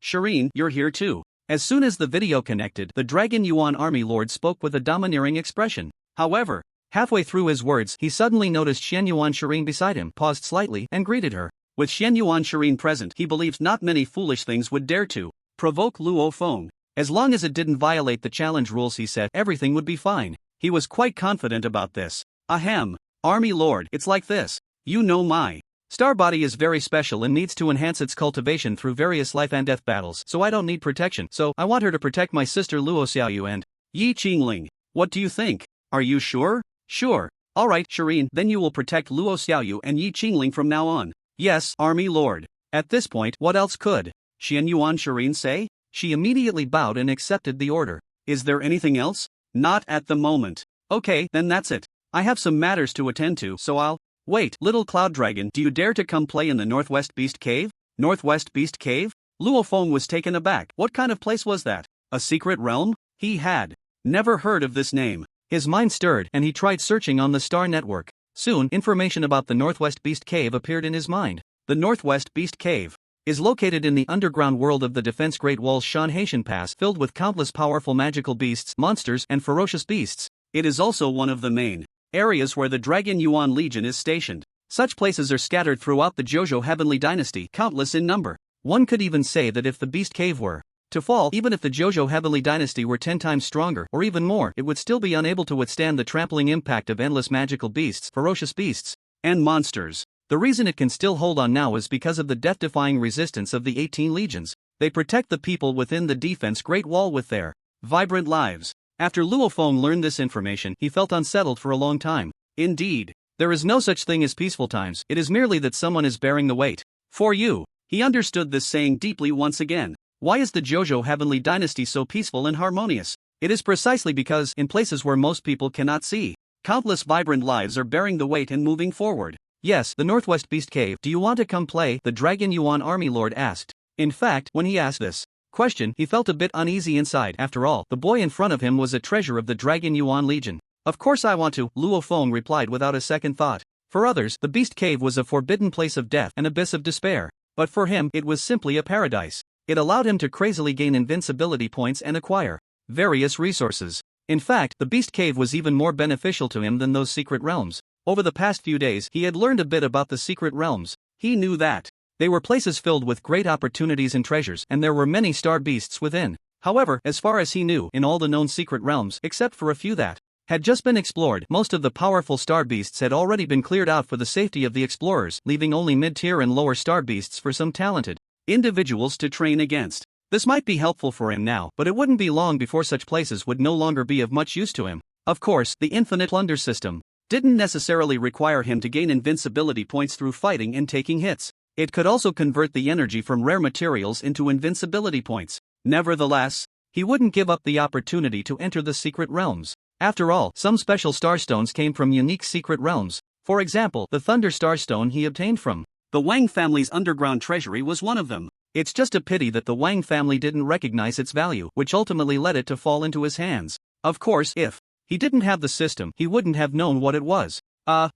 [SPEAKER 1] Shireen, you're here too. As soon as the video connected, the Dragon Yuan Army Lord spoke with a domineering expression. However, halfway through his words, he suddenly noticed Xian Yuan Shireen beside him, paused slightly, and greeted her. With Xian Yuan Shireen present, he believed not many foolish things would dare to provoke Luo Feng. As long as it didn't violate the challenge rules, he said, everything would be fine. He was quite confident about this. Ahem. Army Lord, it's like this. You know my star body is very special and needs to enhance its cultivation through various life and death battles, so I don't need protection, so I want her to protect my sister Luo Xiaoyu and Yi Qingling. What do you think? Are you sure? Sure. Alright, Shireen, then you will protect Luo Xiaoyu and Yi Qingling from now on. Yes, Army Lord. At this point, what else could Xian Yuan Shireen say? She immediately bowed and accepted the order. Is there anything else? Not at the moment. Okay, then that's it. I have some matters to attend to, so I'll wait. Little Cloud Dragon, do you dare to come play in the Northwest Beast Cave? Northwest Beast Cave? Luo Feng was taken aback. What kind of place was that? A secret realm? He had never heard of this name. His mind stirred and he tried searching on the Star Network. Soon, information about the Northwest Beast Cave appeared in his mind. The Northwest Beast Cave is located in the underground world of the Defense Great Wall's Shanhaitian Pass, filled with countless powerful magical beasts, monsters, and ferocious beasts. It is also one of the main areas where the Dragon Yuan Legion is stationed. Such places are scattered throughout the Jojo Heavenly Dynasty, countless in number. One could even say that if the Beast Cave were to fall, even if the Jojo Heavenly Dynasty were 10 times stronger, or even more, it would still be unable to withstand the trampling impact of endless magical beasts, ferocious beasts, and monsters. The reason it can still hold on now is because of the death-defying resistance of the 18 legions. They protect the people within the Defense Great Wall with their vibrant lives. After Luo Feng learned this information, he felt unsettled for a long time. Indeed, there is no such thing as peaceful times, it is merely that someone is bearing the weight for you. He understood this saying deeply once again. Why is the Jojo Heavenly Dynasty so peaceful and harmonious? It is precisely because, in places where most people cannot see, countless vibrant lives are bearing the weight and moving forward. Yes, the Northwest Beast Cave. Do you want to come play? The Dragon Yuan Army Lord asked. In fact, when he asked this question, he felt a bit uneasy inside. After all, the boy in front of him was a treasure of the Dragon Yuan Legion. Of course I want to, Luo Feng replied without a second thought. For others, the Beast Cave was a forbidden place of death, an abyss of despair. But for him, it was simply a paradise. It allowed him to crazily gain invincibility points and acquire various resources. In fact, the Beast Cave was even more beneficial to him than those secret realms. Over the past few days, he had learned a bit about the secret realms. He knew that they were places filled with great opportunities and treasures, and there were many star beasts within. However, as far as he knew, in all the known secret realms, except for a few that had just been explored, most of the powerful star beasts had already been cleared out for the safety of the explorers, leaving only mid-tier and lower star beasts for some talented individuals to train against. This might be helpful for him now, but it wouldn't be long before such places would no longer be of much use to him. Of course, the infinite Plunder system didn't necessarily require him to gain invincibility points through fighting and taking hits. It could also convert the energy from rare materials into invincibility points. Nevertheless, he wouldn't give up the opportunity to enter the secret realms. After all, some special starstones came from unique secret realms. For example, the Thunder Starstone he obtained from the Wang family's underground treasury was one of them. It's just a pity that the Wang family didn't recognize its value, which ultimately led it to fall into his hands. Of course, if he didn't have the system, he wouldn't have known what it was.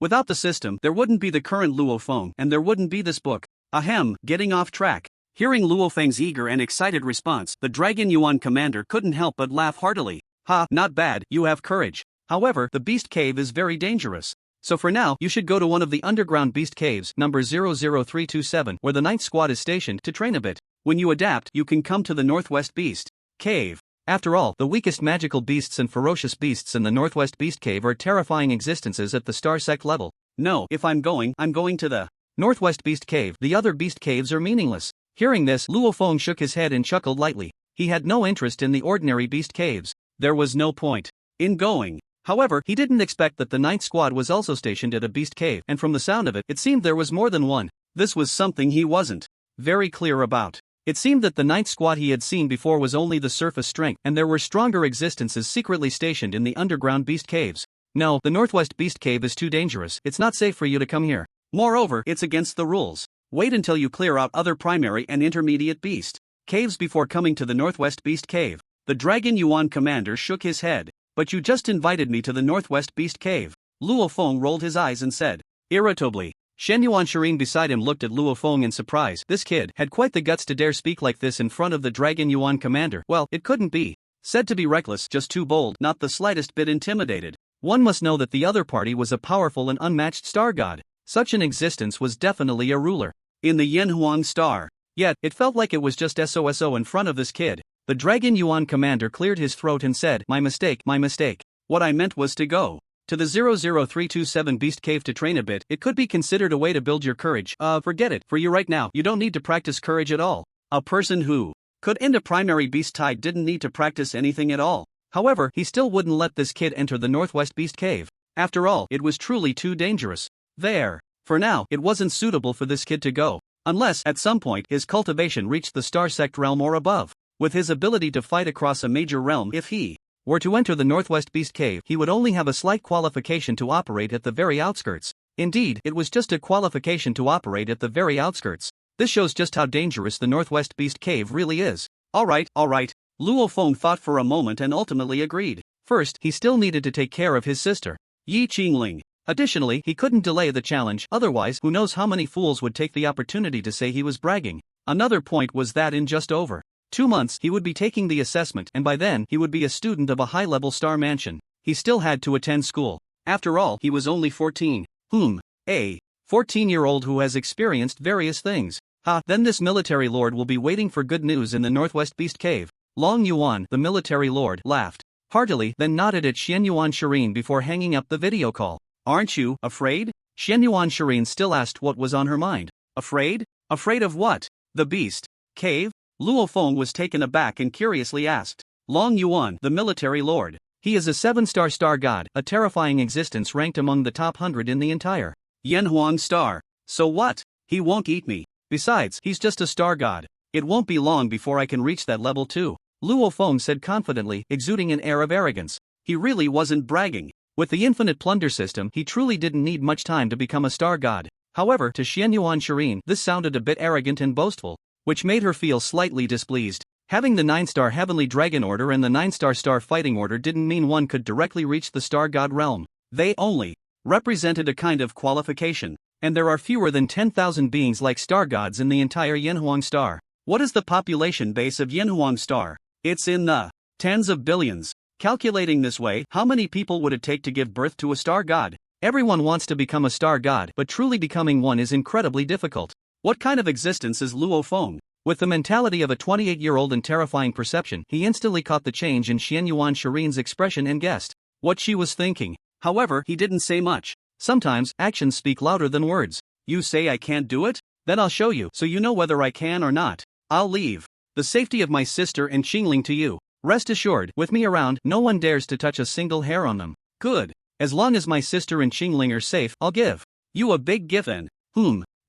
[SPEAKER 1] Without the system, there wouldn't be the current Luo Feng, and there wouldn't be this book. Ahem, getting off track. Hearing Luo Feng's eager and excited response, the Dragon Yuan commander couldn't help but laugh heartily. Ha, not bad, you have courage. However, the Beast Cave is very dangerous. So for now, you should go to one of the underground beast caves, number 00327, where the 9th Squad is stationed, to train a bit. When you adapt, you can come to the Northwest Beast Cave. After all, the weakest magical beasts and ferocious beasts in the Northwest Beast Cave are terrifying existences at the star sect level. No, if I'm going to the Northwest Beast Cave. The other beast caves are meaningless. Hearing this, Luo Feng shook his head and chuckled lightly. He had no interest in the ordinary beast caves. There was no point in going. However, he didn't expect that the 9th Squad was also stationed at a beast cave, and from the sound of it, it seemed there was more than one. This was something he wasn't very clear about. It seemed that the 9th Squad he had seen before was only the surface strength, and there were stronger existences secretly stationed in the underground beast caves. No, the Northwest Beast Cave is too dangerous. It's not safe for you to come here. Moreover, it's against the rules. Wait until you clear out other primary and intermediate beast caves before coming to the Northwest Beast Cave. The Dragon Yuan commander shook his head. But you just invited me to the Northwest Beast Cave. Luo Feng rolled his eyes and said irritably, Shen Yuan Shireen beside him looked at Luo Feng in surprise. This kid had quite the guts to dare speak like this in front of the Dragon Yuan commander. Well, it couldn't be said to be reckless, just too bold, not the slightest bit intimidated. One must know that the other party was a powerful and unmatched star god. Such an existence was definitely a ruler in the Yanhuang star. Yet, it felt like it was just SOSO in front of this kid. The Dragon Yuan commander cleared his throat and said, my mistake. What I meant was to go to the 00327 Beast Cave to train a bit. It could be considered a way to build your courage. Forget it. For you right now, you don't need to practice courage at all. A person who could end a primary beast tide didn't need to practice anything at all. However, he still wouldn't let this kid enter the Northwest Beast Cave. After all, it was truly too dangerous. There. For now, it wasn't suitable for this kid to go. Unless, at some point, his cultivation reached the Star Sect realm or above. With his ability to fight across a major realm, if he were to enter the Northwest Beast Cave, he would only have a slight qualification to operate at the very outskirts. Indeed, it was just a qualification to operate at the very outskirts. This shows just how dangerous the Northwest Beast Cave really is. Alright. Luo Feng thought for a moment and ultimately agreed. First, he still needed to take care of his sister, Yi Qingling. Additionally, he couldn't delay the challenge, otherwise who knows how many fools would take the opportunity to say he was bragging. Another point was that in just over 2 months he would be taking the assessment, and by then he would be a student of a high-level star mansion. He still had to attend school. After all, he was only 14. A 14-year-old who has experienced various things. Then this military lord will be waiting for good news in the Northwest Beast Cave. Long Yuan, the military lord, laughed heartily, then nodded at Shen Yuan Shireen before hanging up the video call. Aren't you afraid? Shen Yuan Shireen still asked what was on her mind. Afraid? Afraid of what? The beast cave? Luo Feng was taken aback and curiously asked. Long Yuan, the military lord. He is a 7-star star god, a terrifying existence ranked among the top 100 in the entire Yanhuang star. So what? He won't eat me. Besides, he's just a star god. It won't be long before I can reach that level too. Luo Feng said confidently, exuding an air of arrogance. He really wasn't bragging. With the infinite plunder system, he truly didn't need much time to become a star god. However, to Shen Yuan Shireen, this sounded a bit arrogant and boastful, which made her feel slightly displeased. Having the 9-star Heavenly Dragon Order and the 9-star Star Fighting Order didn't mean one could directly reach the star god realm. They only represented a kind of qualification. And there are fewer than 10,000 beings like star gods in the entire Yanhuang star. What is the population base of Yanhuang star? It's in the tens of billions. Calculating this way, how many people would it take to give birth to a star god? Everyone wants to become a star god, but truly becoming one is incredibly difficult. What kind of existence is Luo Feng? With the mentality of a 28-year-old and terrifying perception, he instantly caught the change in Shen Yuan Shireen's expression and guessed what she was thinking. However, he didn't say much. Sometimes, actions speak louder than words. You say I can't do it? Then I'll show you, so you know whether I can or not. I'll leave the safety of my sister and Qingling to you. Rest assured, with me around, no one dares to touch a single hair on them. Good. As long as my sister and Qingling are safe, I'll give you a big gift then.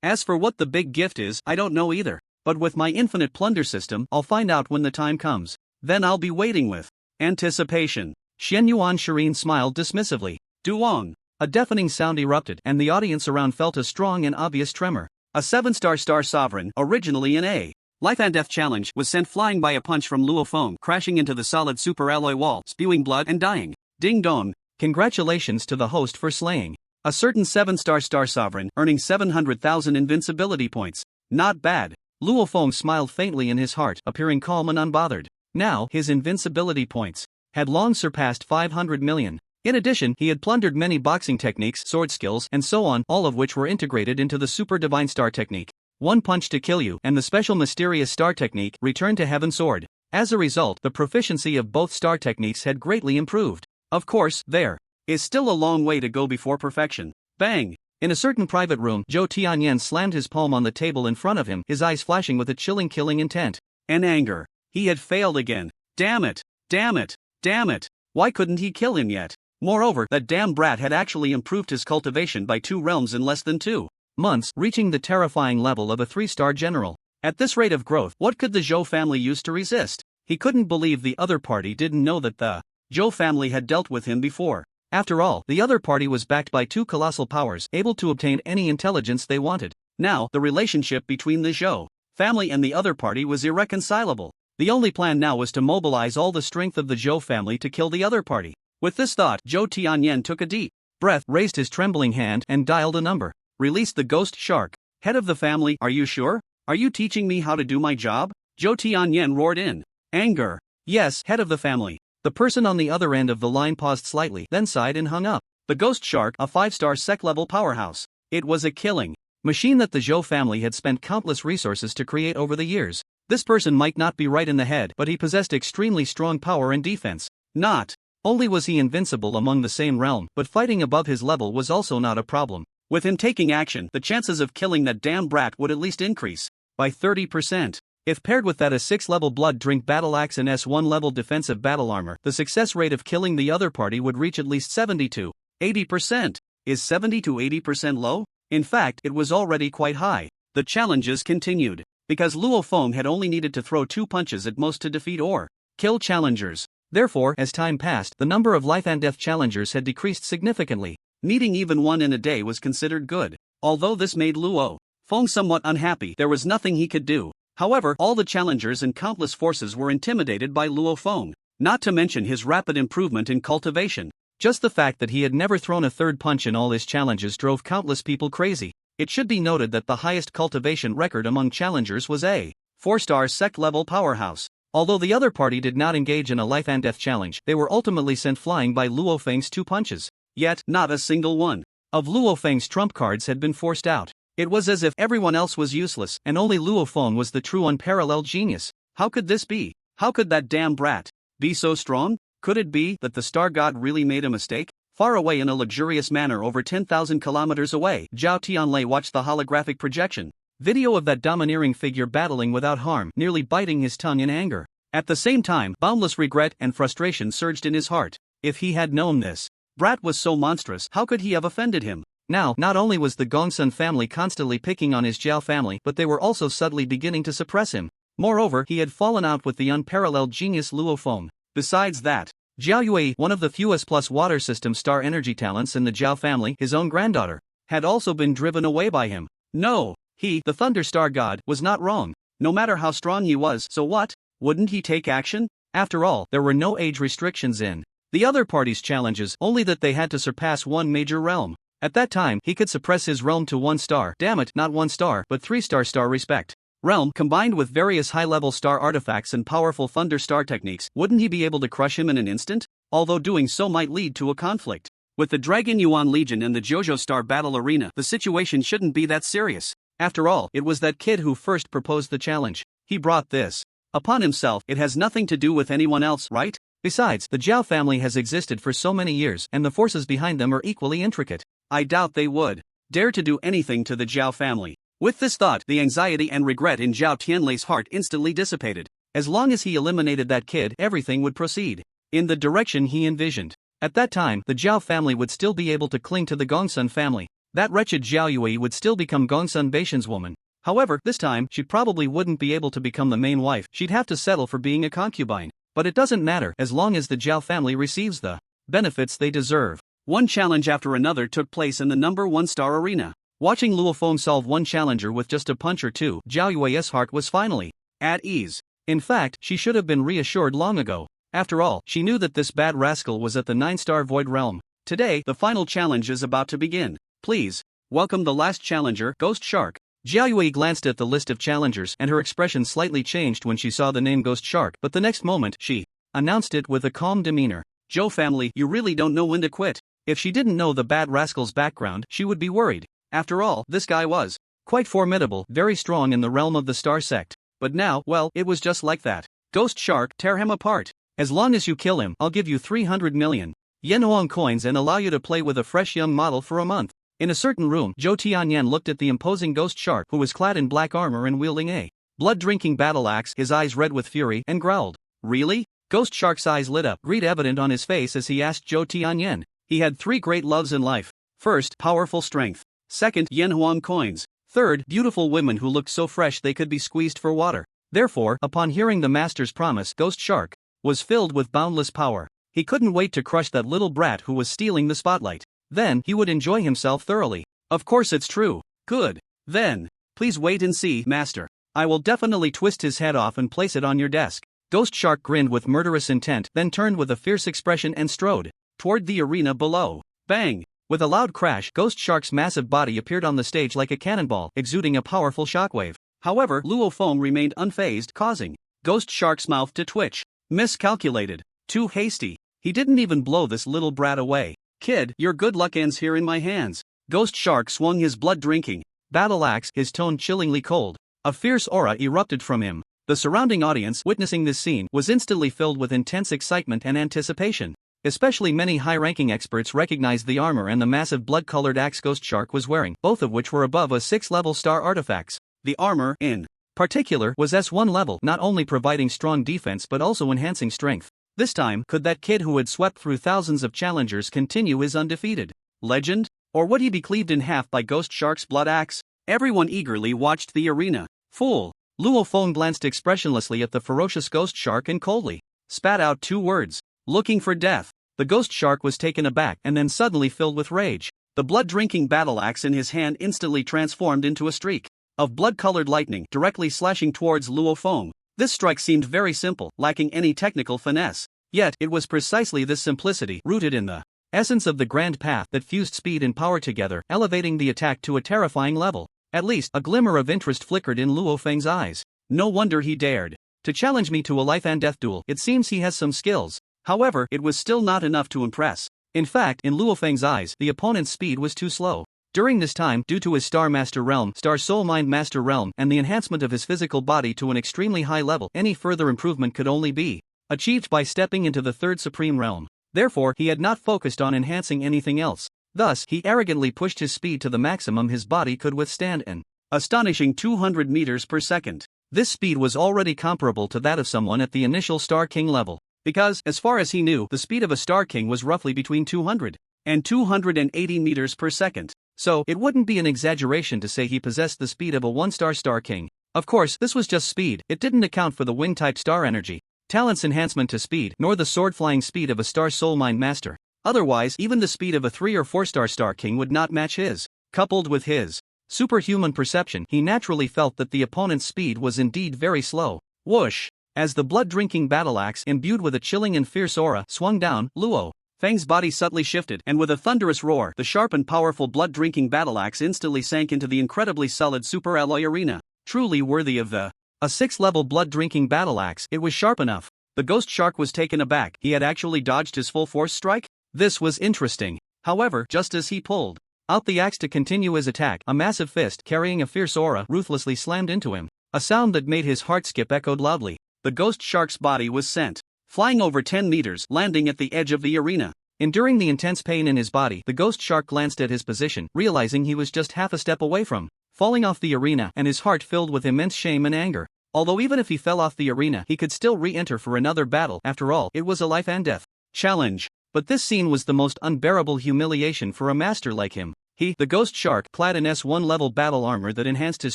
[SPEAKER 1] As for what the big gift is, I don't know either. But with my infinite plunder system, I'll find out when the time comes. Then I'll be waiting with anticipation. Shen Yuan Shireen smiled dismissively. Duong. A deafening sound erupted, and the audience around felt a strong and obvious tremor. A 7-star star sovereign, originally in a life and death challenge, was sent flying by a punch from Luo Feng, crashing into the solid super alloy wall, spewing blood and dying. Ding dong. Congratulations to the host for slaying a certain 7-star star sovereign, earning 700,000 invincibility points. Not bad. Luo Feng smiled faintly in his heart, appearing calm and unbothered. Now, his invincibility points had long surpassed 500 million. In addition, he had plundered many boxing techniques, sword skills, and so on, all of which were integrated into the Super Divine Star Technique. One punch to kill you, and the special mysterious star technique, Return to Heaven Sword. As a result, the proficiency of both star techniques had greatly improved. Of course, there is still a long way to go before perfection. Bang! In a certain private room, Zhou Tianyan slammed his palm on the table in front of him, his eyes flashing with a chilling killing intent and anger. He had failed again. Damn it! Damn it! Damn it! Why couldn't he kill him yet? Moreover, that damn brat had actually improved his cultivation by 2 realms in less than 2 months, reaching the terrifying level of a 3-star general. At this rate of growth, what could the Zhou family use to resist? He couldn't believe the other party didn't know that the Zhou family had dealt with him before. After all, the other party was backed by 2 colossal powers, able to obtain any intelligence they wanted. Now, the relationship between the Zhou family and the other party was irreconcilable. The only plan now was to mobilize all the strength of the Zhou family to kill the other party. With this thought, Zhou Tianyan took a deep breath, raised his trembling hand, and dialed a number. released the ghost shark. Head of the family, are you sure? Are you teaching me how to do my job? Zhou Tianyan roared in anger. Yes, head of the family. The person on the other end of the line paused slightly, then sighed and hung up. The ghost shark, a 5-star sec-level powerhouse. It was a killing machine that the Zhou family had spent countless resources to create over the years. This person might not be right in the head, but he possessed extremely strong power and defense. Not only was he invincible among the same realm, but fighting above his level was also not a problem. With him taking action, the chances of killing that damn brat would at least increase by 30%. If paired with that a 6-level blood drink battle axe and S1 level defensive battle armor, the success rate of killing the other party would reach at least 70 to 80%. Is 70 to 80% low? In fact, it was already quite high. The challenges continued, because Luo Feng had only needed to throw 2 punches at most to defeat or kill challengers. Therefore, as time passed, the number of life and death challengers had decreased significantly. Needing even one in a day was considered good. Although this made Luo Feng somewhat unhappy, there was nothing he could do. However, all the challengers and countless forces were intimidated by Luo Feng, not to mention his rapid improvement in cultivation. Just the fact that he had never thrown a third punch in all his challenges drove countless people crazy. It should be noted that the highest cultivation record among challengers was a 4-star sec-level powerhouse. Although the other party did not engage in a life and death challenge, they were ultimately sent flying by Luo Feng's 2 punches. Yet, not a single one of Luo Feng's trump cards had been forced out. It was as if everyone else was useless, and only Luo Feng was the true unparalleled genius. How could this be? How could that damn brat be so strong? Could it be that the star god really made a mistake? Far away in a luxurious manner over 10,000 kilometers away, Zhao Tianlei watched the holographic projection video of that domineering figure battling without harm, nearly biting his tongue in anger. At the same time, boundless regret and frustration surged in his heart. If he had known this brat was so monstrous, how could he have offended him? Now, not only was the Gongsun family constantly picking on his Zhao family, but they were also subtly beginning to suppress him. Moreover, he had fallen out with the unparalleled genius Luo Feng. Besides that, Zhao Yue, one of the few S+ water system star energy talents in the Zhao family, his own granddaughter, had also been driven away by him. No, he, the Thunder Star God, was not wrong. No matter how strong he was, so what? Wouldn't he take action? After all, there were no age restrictions in the other party's challenges, only that they had to surpass one major realm. At that time, he could suppress his realm to 1 star. Damn it, not 1 star, but 3-star respect. Realm, combined with various high-level star artifacts and powerful Thunder Star techniques, wouldn't he be able to crush him in an instant? Although doing so might lead to a conflict. With the Dragon Yuan Legion and the Jojo Star Battle Arena, the situation shouldn't be that serious. After all, it was that kid who first proposed the challenge. He brought this upon himself. It has nothing to do with anyone else, right? Besides, the Zhao family has existed for so many years, and the forces behind them are equally intricate. I doubt they would dare to do anything to the Zhao family. With this thought, the anxiety and regret in Zhao Tianlei's heart instantly dissipated. As long as he eliminated that kid, everything would proceed in the direction he envisioned. At that time, the Zhao family would still be able to cling to the Gongsun family. That wretched Zhao Yue would still become Gongsun Beishan's woman. However, this time, she probably wouldn't be able to become the main wife. She'd have to settle for being a concubine. But it doesn't matter, as long as the Zhao family receives the benefits they deserve. One challenge after another took place in the number 1 star arena. Watching Luo Feng solve one challenger with just a punch or two, Zhao Yue's heart was finally at ease. In fact, she should have been reassured long ago. After all, she knew that this bad rascal was at the 9-star Void Realm. Today, the final challenge is about to begin. Please, welcome the last challenger, Ghost Shark. Zhao Yue glanced at the list of challengers, and her expression slightly changed when she saw the name Ghost Shark, but the next moment, she announced it with a calm demeanor. Zhou family, you really don't know when to quit. If she didn't know the bad rascal's background, she would be worried. After all, this guy was quite formidable, very strong in the realm of the Star Sect. But now, well, it was just like that. Ghost Shark, tear him apart. As long as you kill him, I'll give you 300 million Yanhuang coins and allow you to play with a fresh young model for a month. In a certain room, Zhou Tianyan looked at the imposing Ghost Shark, who was clad in black armor and wielding a blood-drinking battle axe, his eyes red with fury, and growled. Really? Ghost Shark's eyes lit up, greed evident on his face as he asked Zhou Tianyan. He had 3 great loves in life. First, powerful strength. Second, Yanhuang coins. Third, beautiful women who looked so fresh they could be squeezed for water. Therefore, upon hearing the master's promise, Ghost Shark was filled with boundless power. He couldn't wait to crush that little brat who was stealing the spotlight. Then, he would enjoy himself thoroughly. Of course it's true. Good. Then, please wait and see, master. I will definitely twist his head off and place it on your desk. Ghost Shark grinned with murderous intent, then turned with a fierce expression and strode toward the arena below. Bang! With a loud crash, Ghost Shark's massive body appeared on the stage like a cannonball, exuding a powerful shockwave. However, Luo Feng remained unfazed, causing Ghost Shark's mouth to twitch. Miscalculated. Too hasty. He didn't even blow this little brat away. Kid, your good luck ends here in my hands. Ghost Shark swung his blood-drinking battle axe, his tone chillingly cold. A fierce aura erupted from him. The surrounding audience, witnessing this scene, was instantly filled with intense excitement and anticipation. Especially many high-ranking experts recognized the armor and the massive blood-colored axe Ghost Shark was wearing, both of which were above a 6-level star artifacts. The armor, in particular, was S1 level, not only providing strong defense but also enhancing strength. This time, could that kid who had swept through thousands of challengers continue his undefeated legend? Or would he be cleaved in half by Ghost Shark's blood axe? Everyone eagerly watched the arena. Fool! Luo Feng glanced expressionlessly at the ferocious Ghost Shark and coldly spat out 2 words. Looking for death. The Ghost Shark was taken aback and then suddenly filled with rage. The blood-drinking battle axe in his hand instantly transformed into a streak of blood-colored lightning directly slashing towards Luo Feng. This strike seemed very simple, lacking any technical finesse. Yet, it was precisely this simplicity, rooted in the essence of the grand path, that fused speed and power together, elevating the attack to a terrifying level. At least, a glimmer of interest flickered in Luo Feng's eyes. No wonder he dared to challenge me to a life-and-death duel. It seems he has some skills. However, it was still not enough to impress. In fact, in Luo Feng's eyes, the opponent's speed was too slow. During this time, due to his Star Master Realm, Star Soul Mind Master Realm, and the enhancement of his physical body to an extremely high level, any further improvement could only be achieved by stepping into the Third Supreme Realm. Therefore, he had not focused on enhancing anything else. Thus, he arrogantly pushed his speed to the maximum his body could withstand, an astonishing 200 meters per second. This speed was already comparable to that of someone at the initial Star King level. Because, as far as he knew, the speed of a Star King was roughly between 200 and 280 meters per second. So, it wouldn't be an exaggeration to say he possessed the speed of a 1-star Star King. Of course, this was just speed. It didn't account for the wing-type star energy, talent's enhancement to speed, nor the sword-flying speed of a Star Soul Mind Master. Otherwise, even the speed of a 3 or 4-star Star King would not match his. Coupled with his superhuman perception, he naturally felt that the opponent's speed was indeed very slow. Whoosh! As the blood-drinking battle axe, imbued with a chilling and fierce aura, swung down, Luo Feng's body subtly shifted, and with a thunderous roar, the sharp and powerful blood-drinking battle axe instantly sank into the incredibly solid super alloy arena. Truly worthy of a 6-level blood-drinking battle axe, it was sharp enough. The Ghost Shark was taken aback. He had actually dodged his full-force strike? This was interesting. However, just as he pulled out the axe to continue his attack, a massive fist carrying a fierce aura ruthlessly slammed into him. A sound that made his heart skip echoed loudly. The Ghost Shark's body was sent flying over 10 meters, landing at the edge of the arena. Enduring the intense pain in his body, the Ghost Shark glanced at his position, realizing he was just half a step away from falling off the arena, and his heart filled with immense shame and anger. Although even if he fell off the arena, he could still re-enter for another battle. After all, it was a life-and-death challenge. But this scene was the most unbearable humiliation for a master like him. He, the Ghost Shark, clad in S1 level battle armor that enhanced his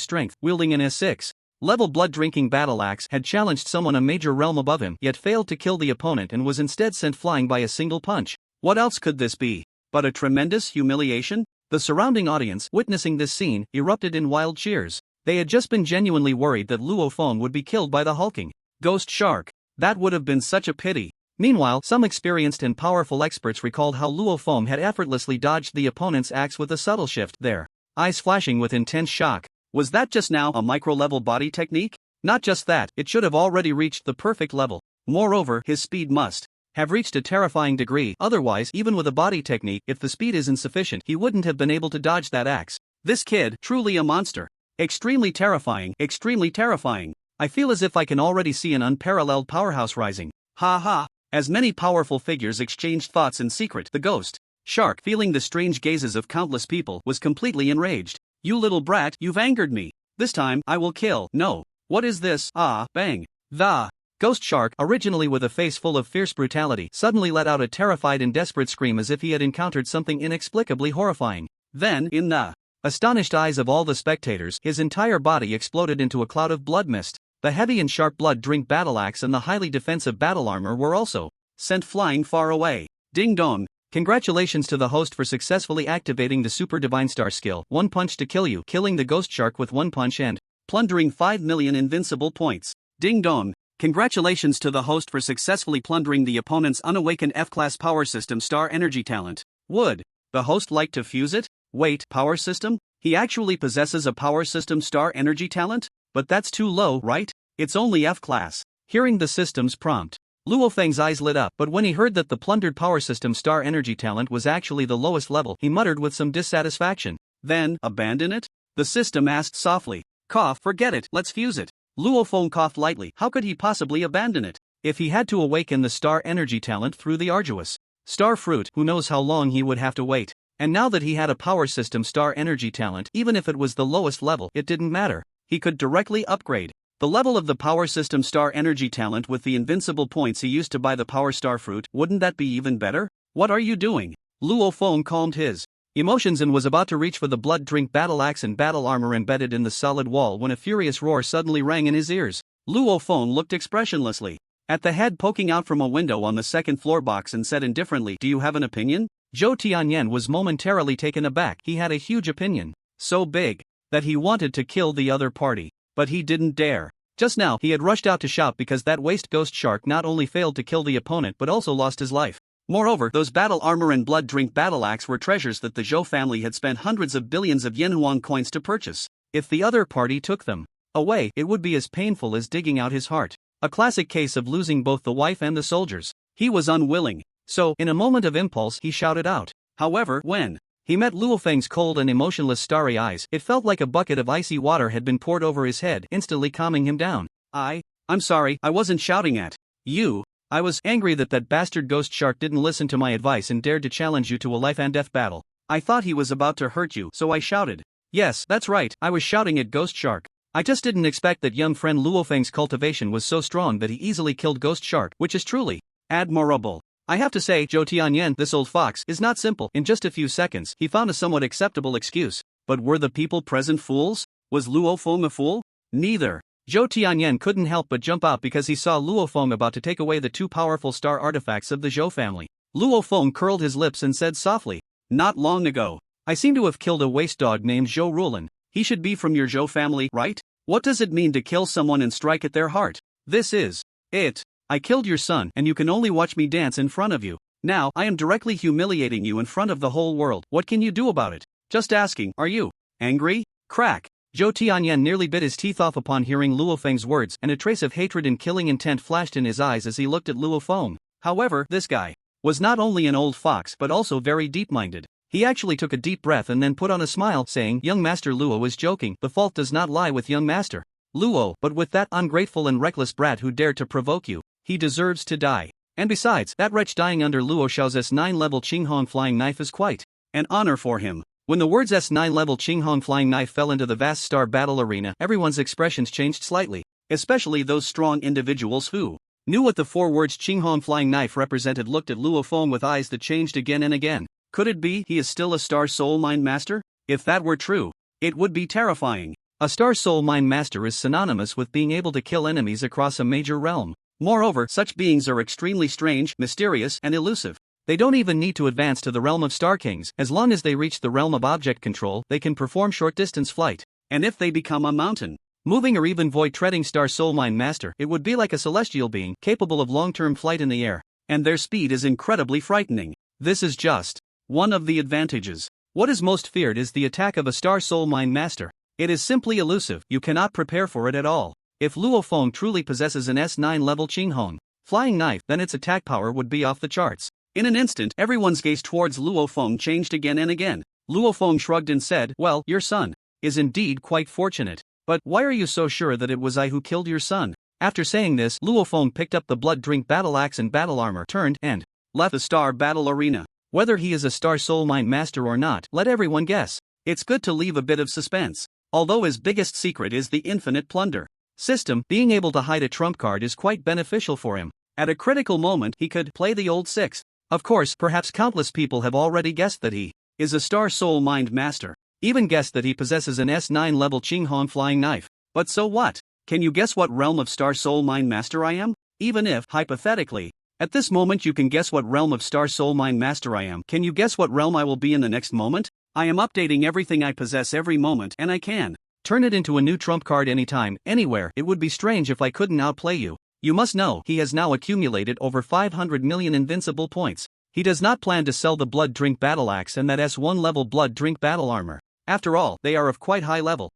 [SPEAKER 1] strength, wielding an S6 level blood-drinking battle axe, had challenged someone a major realm above him, yet failed to kill the opponent and was instead sent flying by a single punch. What else could this be but a tremendous humiliation? The surrounding audience, witnessing this scene, erupted in wild cheers. They had just been genuinely worried that Luo Feng would be killed by the hulking Ghost Shark. That would have been such a pity. Meanwhile, some experienced and powerful experts recalled how Luo Feng had effortlessly dodged the opponent's axe with a subtle shift, their eyes flashing with intense shock. Was that just now a micro-level body technique? Not just that, it should have already reached the perfect level. Moreover, his speed must have reached a terrifying degree. Otherwise, even with a body technique, if the speed is insufficient, he wouldn't have been able to dodge that axe. This kid, truly a monster. Extremely terrifying, extremely terrifying. I feel as if I can already see an unparalleled powerhouse rising. Ha ha. As many powerful figures exchanged thoughts in secret, the Ghost Shark, feeling the strange gazes of countless people, was completely enraged. You little brat, you've angered me. This time, I will kill. No. What is this? Ah, bang. The Ghost Shark, originally with a face full of fierce brutality, suddenly let out a terrified and desperate scream as if he had encountered something inexplicably horrifying. Then, in the astonished eyes of all the spectators, his entire body exploded into a cloud of blood mist. The heavy and sharp blood-drink battle axe and the highly defensive battle armor were also sent flying far away. Ding dong. Congratulations to the host for successfully activating the Super Divine Star skill, One Punch to kill you, killing the Ghost Shark with one punch and plundering 5 million invincible points. Ding dong. Congratulations to the host for successfully plundering the opponent's unawakened F-class power system star energy talent. Would The host like to fuse it? Wait, power system? He actually possesses a power system star energy talent? But that's too low, right? It's only F class. Hearing the system's prompt, Luo Feng's eyes lit up, but when he heard that the plundered power system star energy talent was actually the lowest level, he muttered with some dissatisfaction. Then, abandon it? The system asked softly. Cough, forget it, let's fuse it. Luo Feng coughed lightly. How could he possibly abandon it? If he had to awaken the star energy talent through the arduous star fruit, who knows how long he would have to wait. And now that he had a power system star energy talent, even if it was the lowest level, it didn't matter. He could directly upgrade the level of the power system star energy talent with the invincible points he used to buy the power star fruit. Wouldn't that be even better? What are you doing? Luo Feng calmed his emotions and was about to reach for the blood drink battle axe and battle armor embedded in the solid wall when a furious roar suddenly rang in his ears. Luo Feng looked expressionlessly at the head poking out from a window on the second floor box and said indifferently, "Do you have an opinion?" Zhou Tianyan was momentarily taken aback. He had a huge opinion, so big that he wanted to kill the other party, but he didn't dare. Just now, he had rushed out to shout because that waste ghost shark not only failed to kill the opponent but also lost his life. Moreover, those battle armor and blood drink battle axe were treasures that the Zhou family had spent hundreds of billions of Yenhuang coins to purchase. If the other party took them away, it would be as painful as digging out his heart. A classic case of losing both the wife and the soldiers. He was unwilling, so, in a moment of impulse, he shouted out. However, when he met Luo Feng's cold and emotionless starry eyes, it felt like a bucket of icy water had been poured over his head, instantly calming him down. I'm sorry, I wasn't shouting at you. I was angry that bastard ghost shark didn't listen to my advice and dared to challenge you to a life and death battle. I thought he was about to hurt you, so I shouted. Yes, that's right, I was shouting at ghost shark. I just didn't expect that young friend Luo Feng's cultivation was so strong that he easily killed ghost shark, which is truly admirable. I have to say, Zhou Tianyan, this old fox, is not simple. In just a few seconds, he found a somewhat acceptable excuse. But were the people present fools? Was Luo Feng a fool? Neither. Zhou Tianyan couldn't help but jump out because he saw Luo Feng about to take away the two powerful star artifacts of the Zhou family. Luo Feng curled his lips and said softly, "Not long ago, I seem to have killed a waste dog named Zhou Rulan. He should be from your Zhou family, right? What does it mean to kill someone and strike at their heart? This is it. I killed your son and you can only watch me dance in front of you. Now, I am directly humiliating you in front of the whole world. What can you do about it? Just asking, are you angry?" Crack. Zhou Tianyan nearly bit his teeth off upon hearing Luo Feng's words, and a trace of hatred and killing intent flashed in his eyes as he looked at Luo Feng. However, this guy was not only an old fox but also very deep-minded. He actually took a deep breath and then put on a smile, saying, "Young Master Luo is joking. The fault does not lie with young Master Luo, but with that ungrateful and reckless brat who dared to provoke you. He deserves to die. And besides, that wretch dying under Luo Xiao's S9 level Qinghong flying knife is quite an honor for him." When the words S9 level Qinghong flying knife fell into the vast star battle arena, everyone's expressions changed slightly, especially those strong individuals who knew what the four words Qinghong flying knife represented. Looked at Luo Feng with eyes that changed again and again. Could it be he is still a star soul mind master? If that were true, it would be terrifying. A star soul mind master is synonymous with being able to kill enemies across a major realm. Moreover, such beings are extremely strange, mysterious, and elusive. They don't even need to advance to the realm of Star Kings. As long as they reach the realm of object control, they can perform short-distance flight. And if they become a mountain moving or even void-treading star soul mind master, it would be like a celestial being, capable of long-term flight in the air. And their speed is incredibly frightening. This is just one of the advantages. What is most feared is the attack of a star soul mind master. It is simply elusive, you cannot prepare for it at all. If Luo Feng truly possesses an S9 level Qinghong flying knife, then its attack power would be off the charts. In an instant, everyone's gaze towards Luo Feng changed again and again. Luo Feng shrugged and said, "Well, your son is indeed quite fortunate. But why are you so sure that it was I who killed your son?" After saying this, Luo Feng picked up the blood drink battle axe and battle armor, turned, and left the star battle arena. Whether he is a star soul mind master or not, let everyone guess. It's good to leave a bit of suspense. Although his biggest secret is the infinite plunder system, being able to hide a trump card is quite beneficial for him. At a critical moment, he could play the old six. Of course, perhaps countless people have already guessed that he is a star soul mind master. Even guessed that he possesses an S9 level Qinghong flying knife. But so what? Can you guess what realm of star soul mind master I am? Even if, hypothetically, at this moment you can guess what realm of star soul mind master I am, can you guess what realm I will be in the next moment? I am updating everything I possess every moment, and I can turn it into a new trump card anytime, anywhere. It would be strange if I couldn't outplay you. You must know, he has now accumulated over 500 million invincible points. He does not plan to sell the Blood Drink battle axe and that S1 level Blood Drink battle armor. After all, they are of quite high level.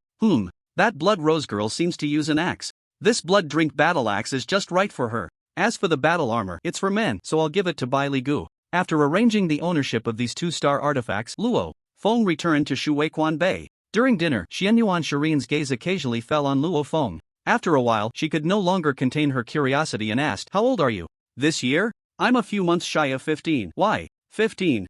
[SPEAKER 1] That Blood Rose girl seems to use an axe. This Blood Drink battle axe is just right for her. As for the battle armor, it's for men, so I'll give it to Bai Li Gu. After arranging the ownership of these 2-star artifacts, Luo Feng returned to Shuweiquan Bay. During dinner, Xianyuan Shirin's gaze occasionally fell on Luo Feng. After a while, she could no longer contain her curiosity and asked, "How old are you?" "This year? I'm a few months shy of 15. Why?" 15.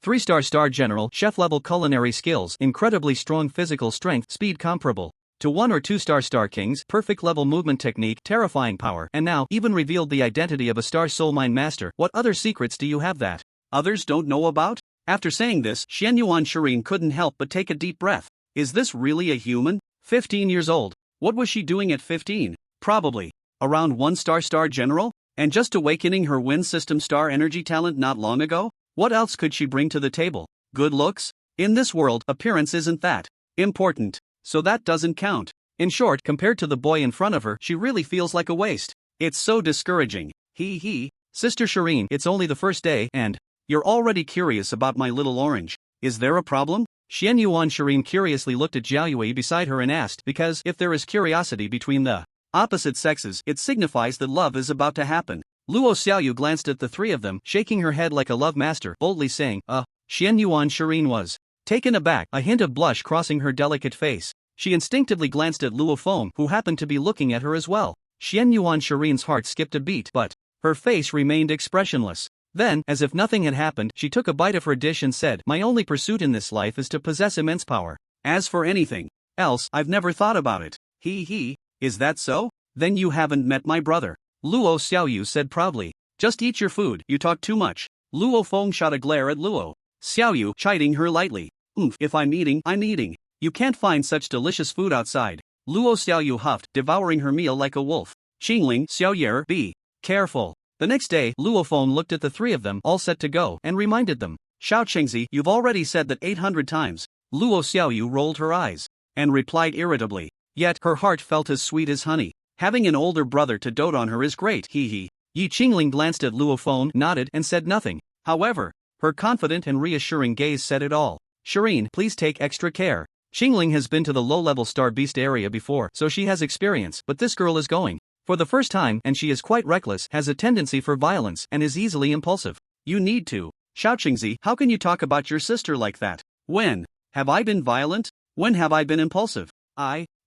[SPEAKER 1] 3-star Star General, chef-level culinary skills, incredibly strong physical strength, speed comparable to 1 or 2-star Star Kings, perfect level movement technique, terrifying power, and now even revealed the identity of a Star Soul Mine Master. What other secrets do you have that others don't know about? After saying this, Xianyuan Shirin couldn't help but take a deep breath. Is this really a human? 15 years old. What was she doing at 15? Probably around 1-star Star General? And just awakening her Wind System Star Energy talent not long ago? What else could she bring to the table? Good looks? In this world, appearance isn't that important, so that doesn't count. In short, compared to the boy in front of her, she really feels like a waste. It's so discouraging. Sister Shirin, it's only the first day, and you're already curious about my little orange. Is there a problem? Xianyuan Shirin curiously looked at Zhao Yue beside her and asked, because if there is curiosity between the opposite sexes, it signifies that love is about to happen. Luo Xiaoyu glanced at the three of them, shaking her head like a love master, boldly saying, Xianyuan Shirin was taken aback, a hint of blush crossing her delicate face. She instinctively glanced at Luo Feng, who happened to be looking at her as well. Xianyuan Shirin's heart skipped a beat, but her face remained expressionless. Then, as if nothing had happened, she took a bite of her dish and said, "My only pursuit in this life is to possess immense power. As for anything else, I've never thought about it." Is that so? Then you haven't met my brother. Luo Xiaoyu said proudly. "Just eat your food, you talk too much." Luo Feng shot a glare at Luo Xiaoyu, chiding her lightly. If I'm eating, I'm eating. You can't find such delicious food outside." Luo Xiaoyu huffed, devouring her meal like a wolf. "Qingling, Xiaoyer, be careful." The next day, Luo Feng looked at the three of them, all set to go, and reminded them. "Xiao Qingzi, you've already said that 800 times. Luo Xiaoyu rolled her eyes and replied irritably. Yet, her heart felt as sweet as honey. Having an older brother to dote on her is great, Yi Qingling glanced at Luo Feng, nodded, and said nothing. However, her confident and reassuring gaze said it all. "Shirin, please take extra care. Qingling has been to the low-level Star Beast area before, so she has experience, but this girl is going for the first time, and she is quite reckless, has a tendency for violence, and is easily impulsive. You need to. Xiao Qingzi, how can you talk about your sister like that? When have I been violent? When have I been impulsive?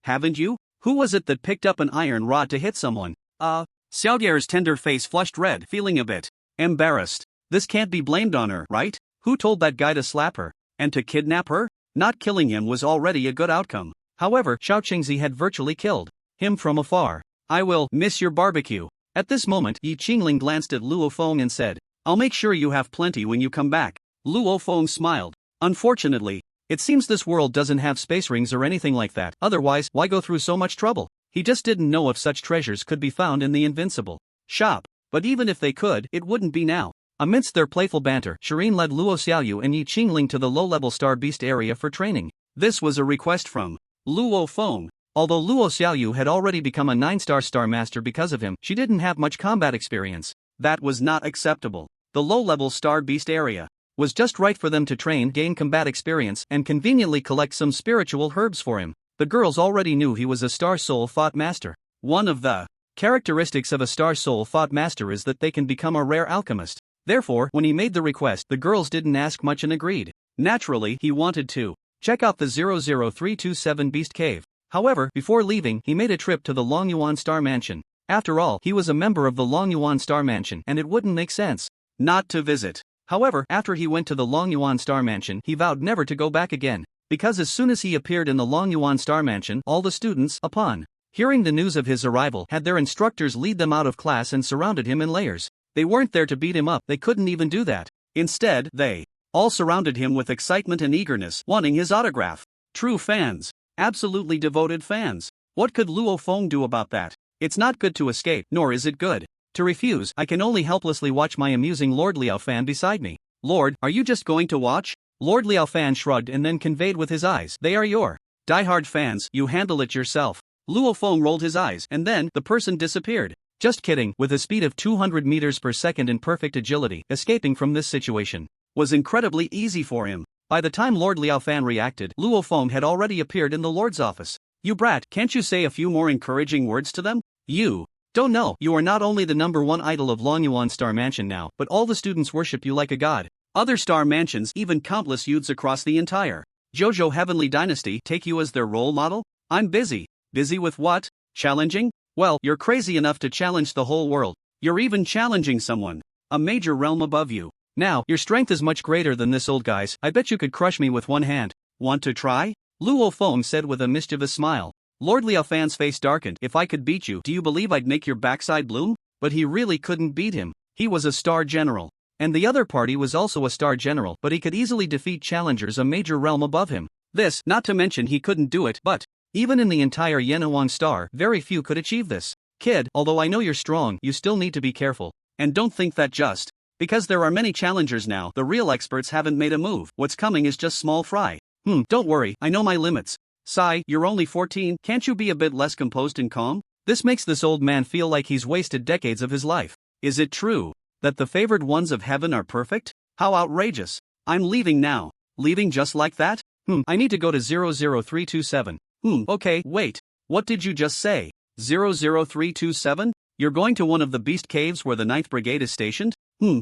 [SPEAKER 1] Haven't you? Who was it that picked up an iron rod to hit someone?" Xiaoyer's tender face flushed red, feeling a bit embarrassed. This can't be blamed on her, right? Who told that guy to slap her? And to kidnap her? Not killing him was already a good outcome. However, Xiao Qingzi had virtually killed him from afar. "I will miss your barbecue." At this moment, Yi Qingling glanced at Luo Feng and said, "I'll make sure you have plenty when you come back." Luo Feng smiled. Unfortunately, it seems this world doesn't have space rings or anything like that, otherwise, why go through so much trouble? He just didn't know if such treasures could be found in the Invincible shop. But even if they could, it wouldn't be now. Amidst their playful banter, Shirin led Luo Xiaoyu and Yi Qingling to the low-level Star Beast area for training. This was a request from Luo Feng. Although Luo Xiaoyu had already become a 9-star Star Master because of him, she didn't have much combat experience. That was not acceptable. The low-level Star Beast area was just right for them to train, gain combat experience, and conveniently collect some spiritual herbs for him. The girls already knew he was a Star Soul Thought Master. One of the characteristics of a Star Soul Thought Master is that they can become a rare alchemist. Therefore, when he made the request, the girls didn't ask much and agreed. Naturally, he wanted to check out the 00327 Beast Cave. However, before leaving, he made a trip to the Longyuan Star Mansion. After all, he was a member of the Longyuan Star Mansion, and it wouldn't make sense not to visit. However, after he went to the Longyuan Star Mansion, he vowed never to go back again. Because as soon as he appeared in the Longyuan Star Mansion, all the students, upon hearing the news of his arrival, had their instructors lead them out of class and surrounded him in layers. They weren't there to beat him up, they couldn't even do that. Instead, they all surrounded him with excitement and eagerness, wanting his autograph. True fans. Absolutely devoted fans. What could Luo Feng do about that? It's not good to escape, nor is it good to refuse. I can only helplessly watch my amusing Lord Liao Fan beside me. "Lord, are you just going to watch?" Lord Liao Fan shrugged and then conveyed with his eyes, "They are your diehard fans, you handle it yourself." Luo Feng rolled his eyes, and then the person disappeared. Just kidding, with a speed of 200 meters per second and perfect agility, escaping from this situation was incredibly easy for him. By the time Lord Liao Fan reacted, Luo Feng had already appeared in the Lord's office. You brat, can't you say a few more encouraging words to them? You don't know, you are not only the #1 idol of Longyuan Star Mansion now, but all the students worship you like a god. Other star mansions, even countless youths across the entire JoJo Heavenly Dynasty, take you as their role model? I'm busy. Busy with what? Challenging? Well, you're crazy enough to challenge the whole world. You're even challenging someone a major realm above you. Now, your strength is much greater than this old guy's. I bet you could crush me with one hand. Want to try? Luo Feng said with a mischievous smile. Lord Liao Fan's face darkened. If I could beat you, do you believe I'd make your backside bloom? But he really couldn't beat him. He was a star general. And the other party was also a star general, but he could easily defeat challengers a major realm above him. This, not to mention he couldn't do it, but even in the entire Yenawang Star, very few could achieve this. Kid, although I know you're strong, you still need to be careful. And don't think that just because there are many challengers now, the real experts haven't made a move. What's coming is just small fry. Don't worry, I know my limits. Sai, you're only 14, can't you be a bit less composed and calm? This makes this old man feel like he's wasted decades of his life. Is it true that the favored ones of heaven are perfect? How outrageous. I'm leaving now. Leaving just like that? I need to go to 00327. Okay, wait. What did you just say? 00327? You're going to one of the beast caves where the 9th Brigade is stationed?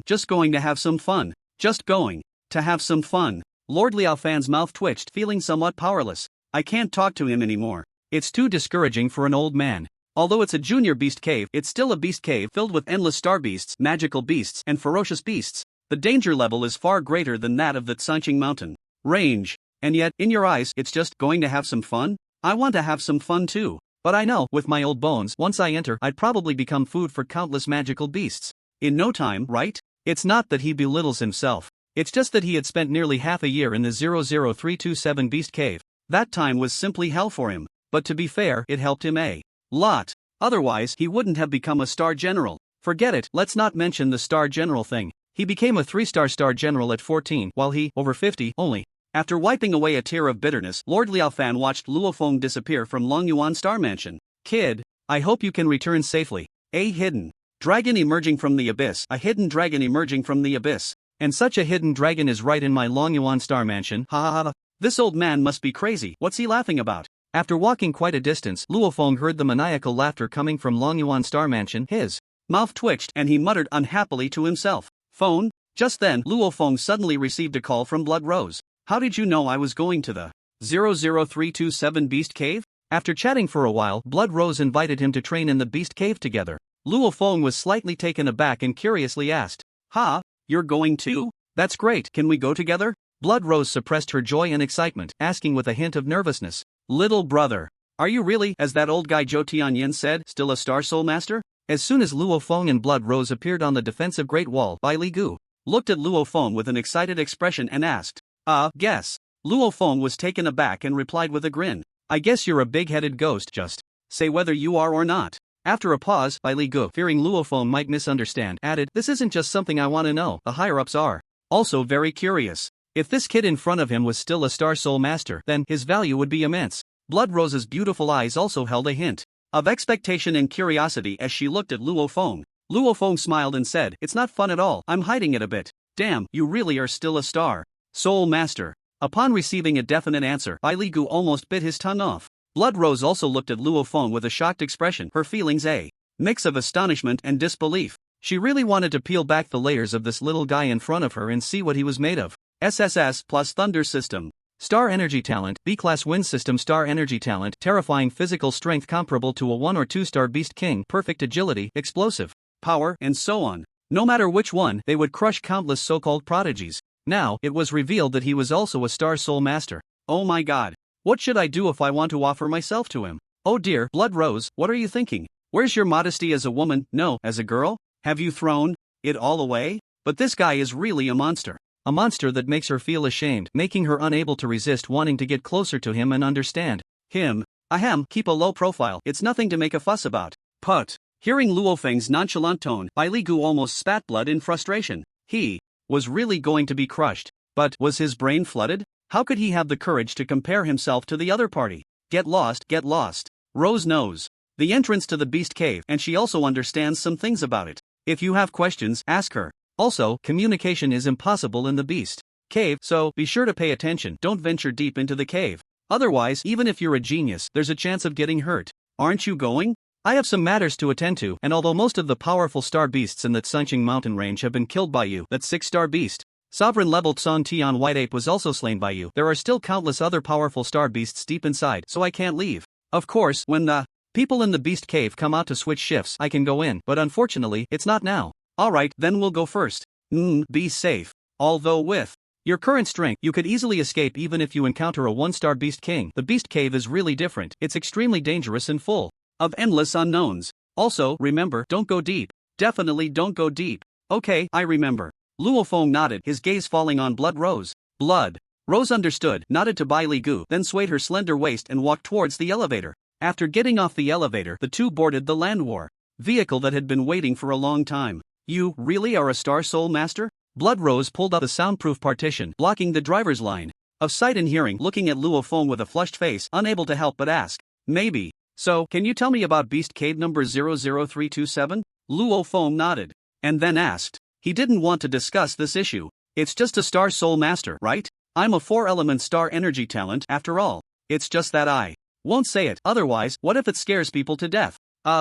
[SPEAKER 1] Just going to have some fun. Just going to have some fun. Lord Liao Fan's mouth twitched, feeling somewhat powerless. I can't talk to him anymore. It's too discouraging for an old man. Although it's a junior beast cave, it's still a beast cave filled with endless star beasts, magical beasts, and ferocious beasts. The danger level is far greater than that of the Tsanqing Mountain range. And yet, in your eyes, it's just going to have some fun? I want to have some fun too. But I know, with my old bones, once I enter, I'd probably become food for countless magical beasts. In no time, right? It's not that he belittles himself. It's just that he had spent nearly half a year in the 00327 beast cave. That time was simply hell for him. But to be fair, it helped him a lot. Otherwise, he wouldn't have become a star general. Forget it, let's not mention the star general thing. He became a 3-star star general at 14, while he, over 50, only. After wiping away a tear of bitterness, Lord Liao Fan watched Luo Feng disappear from Longyuan Star Mansion. Kid, I hope you can return safely. A hidden dragon emerging from the abyss. A hidden dragon emerging from the abyss. And such a hidden dragon is right in my Longyuan Star Mansion. Ha ha ha. This old man must be crazy. What's he laughing about? After walking quite a distance, Luo Feng heard the maniacal laughter coming from Longyuan Star Mansion. His mouth twitched and he muttered unhappily to himself. Phone? Just then, Luo Feng suddenly received a call from Blood Rose. How did you know I was going to the 00327 Beast Cave? After chatting for a while, Blood Rose invited him to train in the Beast Cave together. Luo Feng was slightly taken aback and curiously asked, "Ha, you're going too? That's great, can we go together?" Blood Rose suppressed her joy and excitement, asking with a hint of nervousness, "Little brother, are you really, as that old guy Zhou Tianyin said, still a Star Soul Master?" As soon as Luo Feng and Blood Rose appeared on the defensive Great Wall, Bai Li Gu looked at Luo Feng with an excited expression and asked, guess. Luo Feng was taken aback and replied with a grin, "I guess you're a big-headed ghost, just say whether you are or not." After a pause, Bai Li Gu, fearing Luo Feng might misunderstand, added, "This isn't just something I want to know, the higher-ups are also very curious. If this kid in front of him was still a Star Soul Master, then his value would be immense." Blood Rose's beautiful eyes also held a hint of expectation and curiosity as she looked at Luo Feng. Luo Feng smiled and said, "It's not fun at all, I'm hiding it a bit." "Damn, you really are still a Star Soul Master." Upon receiving a definite answer, Bai Li Gu almost bit his tongue off. Blood Rose also looked at Luo Feng with a shocked expression, her feelings a mix of astonishment and disbelief. She really wanted to peel back the layers of this little guy in front of her and see what he was made of. SSS plus Thunder System. Star Energy Talent, B-Class Wind System. Star Energy Talent, terrifying physical strength comparable to a 1 or 2-star Beast King, perfect agility, explosive power, and so on. No matter which one, they would crush countless so-called prodigies. Now, it was revealed that he was also a Star Soul Master. Oh my god. What should I do if I want to offer myself to him? Oh dear, Blood Rose, what are you thinking? Where's your modesty as a woman, no, as a girl? Have you thrown it all away? But this guy is really a monster. A monster that makes her feel ashamed, making her unable to resist wanting to get closer to him and understand him. Ahem, keep a low profile, it's nothing to make a fuss about. Put. Hearing Luo Feng's nonchalant tone, Bai Li Gu almost spat blood in frustration. He was really going to be crushed. But was his brain flooded? How could he have the courage to compare himself to the other party? Get lost, Rose knows the entrance to the Beast Cave, and she also understands some things about it. If you have questions, ask her. Also, communication is impossible in the Beast Cave, so be sure to pay attention. Don't venture deep into the cave. Otherwise, even if you're a genius, there's a chance of getting hurt. Aren't you going? I have some matters to attend to, and although most of the powerful star beasts in the Tsunching mountain range have been killed by you, that 6-star beast, sovereign-level Tsun Tian White Ape was also slain by you. There are still countless other powerful star beasts deep inside, so I can't leave. Of course, when the people in the Beast Cave come out to switch shifts, I can go in, but unfortunately, it's not now. Alright, then we'll go first. Be safe. Although with your current strength, you could easily escape even if you encounter a 1-star Beast King. The Beast Cave is really different. It's extremely dangerous and full of endless unknowns. Also, remember, don't go deep. Definitely don't go deep. Okay, I remember. Luo Feng nodded, his gaze falling on Blood Rose. Blood Rose understood, nodded to Bai Li Gu, then swayed her slender waist and walked towards the elevator. After getting off the elevator, the two boarded the Land War vehicle that had been waiting for a long time. You really are a Star Soul Master? Blood Rose pulled up a soundproof partition, blocking the driver's line of sight and hearing, looking at Luo Feng with a flushed face, unable to help but ask. Maybe. So, can you tell me about Beast Cave number 00327? Luo Feng nodded, and then asked. He didn't want to discuss this issue. It's just a Star Soul Master, right? I'm a 4-element star energy talent, after all. It's just that I won't say it, otherwise, what if it scares people to death?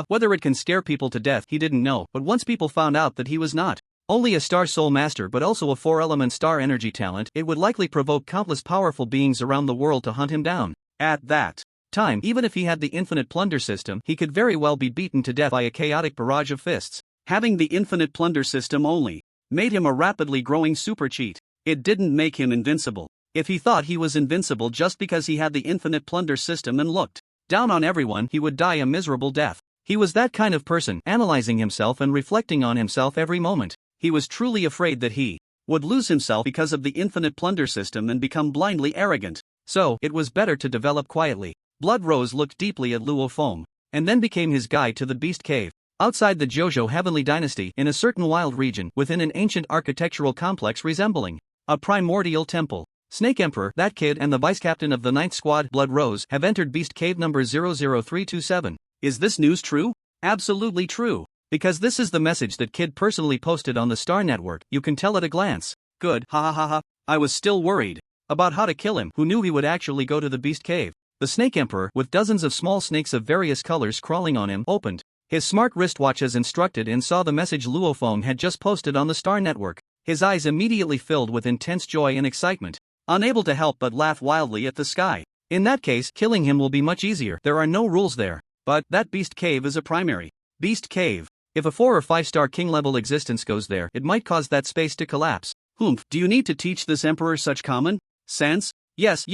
[SPEAKER 1] Whether it can scare people to death, he didn't know, but once people found out that he was not only a Star Soul Master but also a 4-element star energy talent, it would likely provoke countless powerful beings around the world to hunt him down. At that time, even if he had the infinite plunder system, he could very well be beaten to death by a chaotic barrage of fists. Having the infinite plunder system only made him a rapidly growing super cheat. It didn't make him invincible. If he thought he was invincible just because he had the infinite plunder system and looked down on everyone, he would die a miserable death. He was that kind of person, analyzing himself and reflecting on himself every moment. He was truly afraid that he would lose himself because of the infinite plunder system and become blindly arrogant. So, it was better to develop quietly. Blood Rose looked deeply at Luo Feng, and then became his guide to the Beast Cave. Outside the Jojo Heavenly Dynasty, in a certain wild region, within an ancient architectural complex resembling a primordial temple, Snake Emperor, that kid, and the vice-captain of the 9th Squad, Blood Rose, have entered Beast Cave number 00327. Is this news true? Absolutely true. Because this is the message that Kid personally posted on the Star Network, you can tell at a glance. Good, ha ha ha ha. I was still worried about how to kill him. Who knew he would actually go to the Beast Cave? The Snake Emperor, with dozens of small snakes of various colors crawling on him, opened his smart wristwatch as instructed and saw the message Luo Feng had just posted on the Star Network. His eyes immediately filled with intense joy and excitement, unable to help but laugh wildly at the sky. In that case, killing him will be much easier. There are no rules there. But that Beast Cave is a primary Beast Cave. If a 4 or 5-star king-level existence goes there, it might cause that space to collapse. Humph, do you need to teach this emperor such common sense? Yes,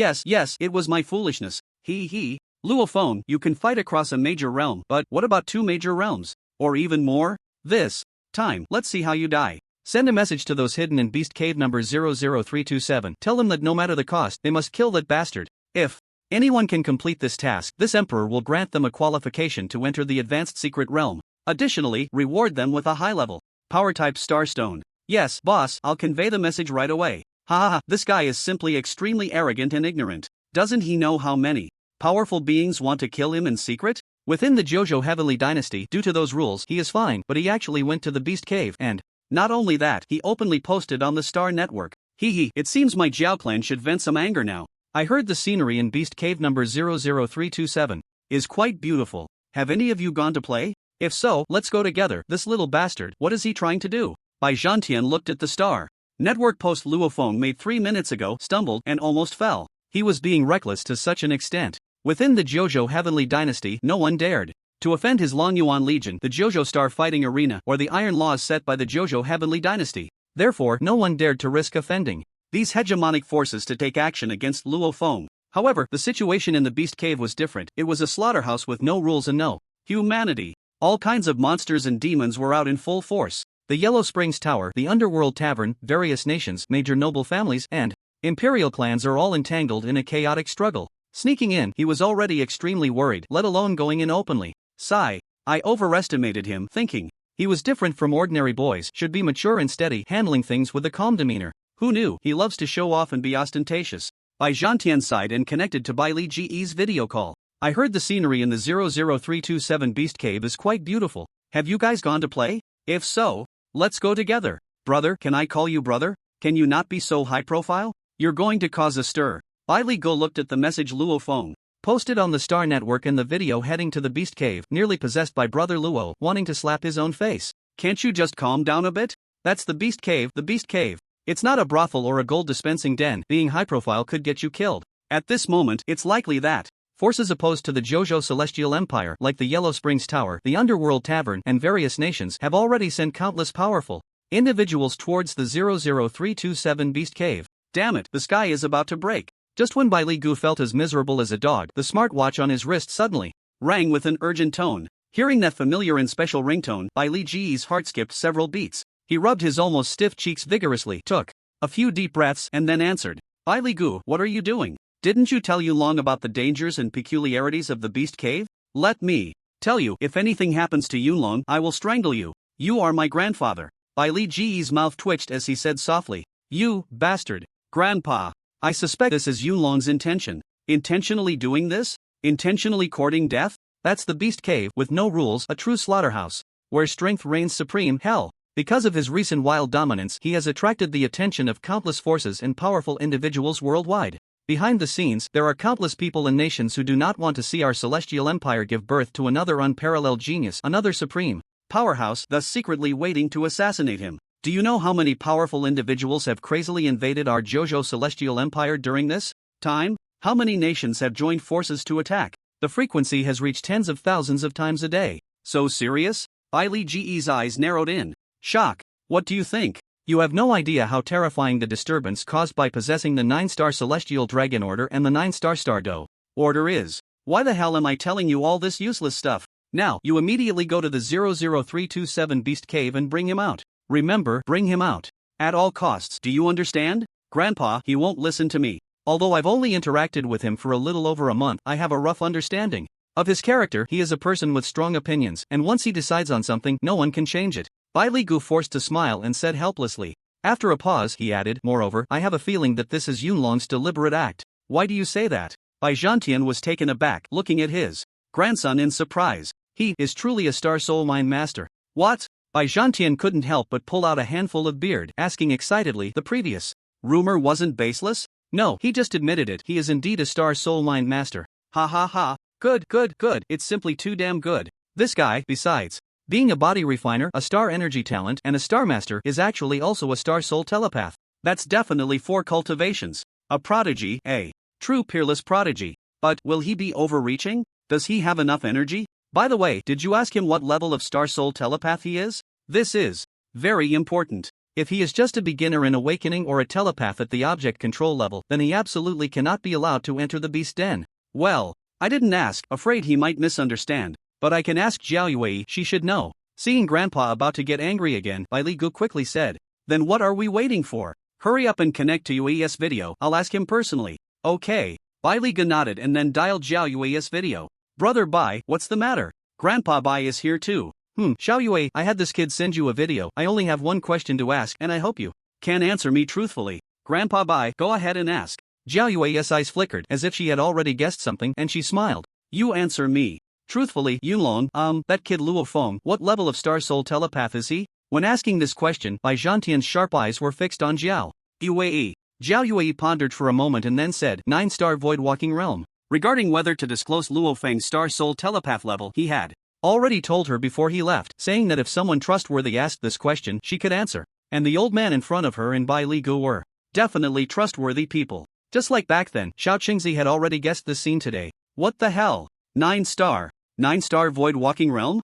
[SPEAKER 1] it was my foolishness. Luo Feng, you can fight across a major realm, but what about 2 major realms? Or even more? This time, let's see how you die. Send a message to those hidden in Beast Cave number 00327. Tell them that no matter the cost, they must kill that bastard. If anyone can complete this task, this emperor will grant them a qualification to enter the advanced secret realm. Additionally, reward them with a high-level power-type starstone. Yes, boss, I'll convey the message right away. Ha, this guy is simply extremely arrogant and ignorant. Doesn't he know how many powerful beings want to kill him in secret? Within the Jojo Heavenly Dynasty, due to those rules, he is fine, but he actually went to the Beast Cave, and not only that, he openly posted on the Star Network. It seems my Jiao clan should vent some anger now. I heard the scenery in Beast Cave number 00327 is quite beautiful. Have any of you gone to play? If so, let's go together. This little bastard, what is he trying to do? Bai Zhantian looked at the Star Network post Luo Feng made 3 minutes ago, stumbled, and almost fell. He was being reckless to such an extent. Within the Jojo Heavenly Dynasty, no one dared to offend his Longyuan Legion, the Jojo Star Fighting Arena, or the iron laws set by the Jojo Heavenly Dynasty. Therefore, no one dared to risk offending these hegemonic forces to take action against Luo Feng. However, the situation in the Beast Cave was different. It was a slaughterhouse with no rules and no humanity. All kinds of monsters and demons were out in full force. The Yellow Springs Tower, the Underworld Tavern, various nations, major noble families, and imperial clans are all entangled in a chaotic struggle. Sneaking in, he was already extremely worried, let alone going in openly. Sigh. I overestimated him, thinking he was different from ordinary boys, should be mature and steady, handling things with a calm demeanor. Who knew? He loves to show off and be ostentatious. Bai Zhantian sighed and connected to Bai Li Ge's video call. I heard the scenery in the 00327 Beast Cave is quite beautiful. Have you guys gone to play? If so, let's go together. Brother, can I call you brother? Can you not be so high profile? You're going to cause a stir. Bailey Go looked at the message Luo Feng posted on the Star Network in the video heading to the Beast Cave, nearly possessed by brother Luo, wanting to slap his own face. Can't you just calm down a bit? That's the Beast Cave, the Beast Cave. It's not a brothel or a gold dispensing den. Being high profile could get you killed. At this moment, it's likely that forces opposed to the Jojo Celestial Empire, like the Yellow Springs Tower, the Underworld Tavern, and various nations, have already sent countless powerful individuals towards the 00327 Beast Cave. Damn it, the sky is about to break. Just when Bai Li Gu felt as miserable as a dog, the smartwatch on his wrist suddenly rang with an urgent tone. Hearing that familiar and special ringtone, Bai Li Ji's heart skipped several beats. He rubbed his almost stiff cheeks vigorously, took a few deep breaths, and then answered. Bai Li Gu, what are you doing? Didn't you tell Yulong about the dangers and peculiarities of the Beast Cave? Let me tell you, if anything happens to Yulong, I will strangle you. You are my grandfather. Bai Li Ji's mouth twitched as he said softly, you bastard. Grandpa. I suspect this is Yulong's intention. Intentionally doing this? Intentionally courting death? That's the Beast Cave, with no rules, a true slaughterhouse, where strength reigns supreme. Hell, because of his recent wild dominance, he has attracted the attention of countless forces and powerful individuals worldwide. Behind the scenes, there are countless people and nations who do not want to see our celestial empire give birth to another unparalleled genius, another supreme powerhouse, thus secretly waiting to assassinate him. Do you know how many powerful individuals have crazily invaded our Jojo Celestial Empire during this time? How many nations have joined forces to attack? The frequency has reached tens of thousands of times a day. So serious? Bai Li Ji's eyes narrowed in shock. What do you think? You have no idea how terrifying the disturbance caused by possessing the 9-star Celestial Dragon Order and the 9-star Stardo Order is. Why the hell am I telling you all this useless stuff? Now, you immediately go to the 00327 Beast Cave and bring him out. Remember, bring him out. At all costs, do you understand? Grandpa, he won't listen to me. Although I've only interacted with him for a little over a month, I have a rough understanding of his character. He is a person with strong opinions, and once he decides on something, no one can change it. Bai Li Gu forced to smile and said helplessly. After a pause, he added, moreover, I have a feeling that this is Yunlong's deliberate act. Why do you say that? Bai Zhantian was taken aback, looking at his grandson in surprise. He is truly a star soul mind master. What? Bai Zhantian couldn't help but pull out a handful of beard, asking excitedly, the previous rumor wasn't baseless? No, he just admitted it. He is indeed a star soul mind master. Ha ha ha. Good, good, good. It's simply too damn good. This guy, besides being a body refiner, a star energy talent, and a star master, is actually also a star soul telepath. That's definitely 4 cultivations. A prodigy, a true peerless prodigy. But will he be overreaching? Does he have enough energy? By the way, did you ask him what level of star soul telepath he is? This is very important. If he is just a beginner in awakening or a telepath at the object control level, then he absolutely cannot be allowed to enter the beast den. Well, I didn't ask, afraid he might misunderstand. But I can ask Jiao Yue, she should know. Seeing Grandpa about to get angry again, Bai Li Gu quickly said. Then what are we waiting for? Hurry up and connect to Yue's video, I'll ask him personally. Okay. Bai Li Gu nodded and then dialed Jiao Yue's video. Brother Bai, what's the matter? Grandpa Bai is here too. Xiao Yue, I had this kid send you a video. I only have one question to ask, and I hope you can answer me truthfully. Grandpa Bai, go ahead and ask. Jiao Yue's eyes flickered, as if she had already guessed something, and she smiled. You answer me. Truthfully, Yulong, that kid Luo Feng, what level of star soul telepath is he? When asking this question, Bai Zhantian's sharp eyes were fixed on Jiao Yue. Jiao Yue pondered for a moment and then said, 9-star void walking realm. Regarding whether to disclose Luo Feng's star soul telepath level, he had already told her before he left, saying that if someone trustworthy asked this question, she could answer. And the old man in front of her and Bai Li Gu were definitely trustworthy people. Just like back then, Xiao Qingzi had already guessed this scene today. What the hell? 9-star. 9-star void walking realm?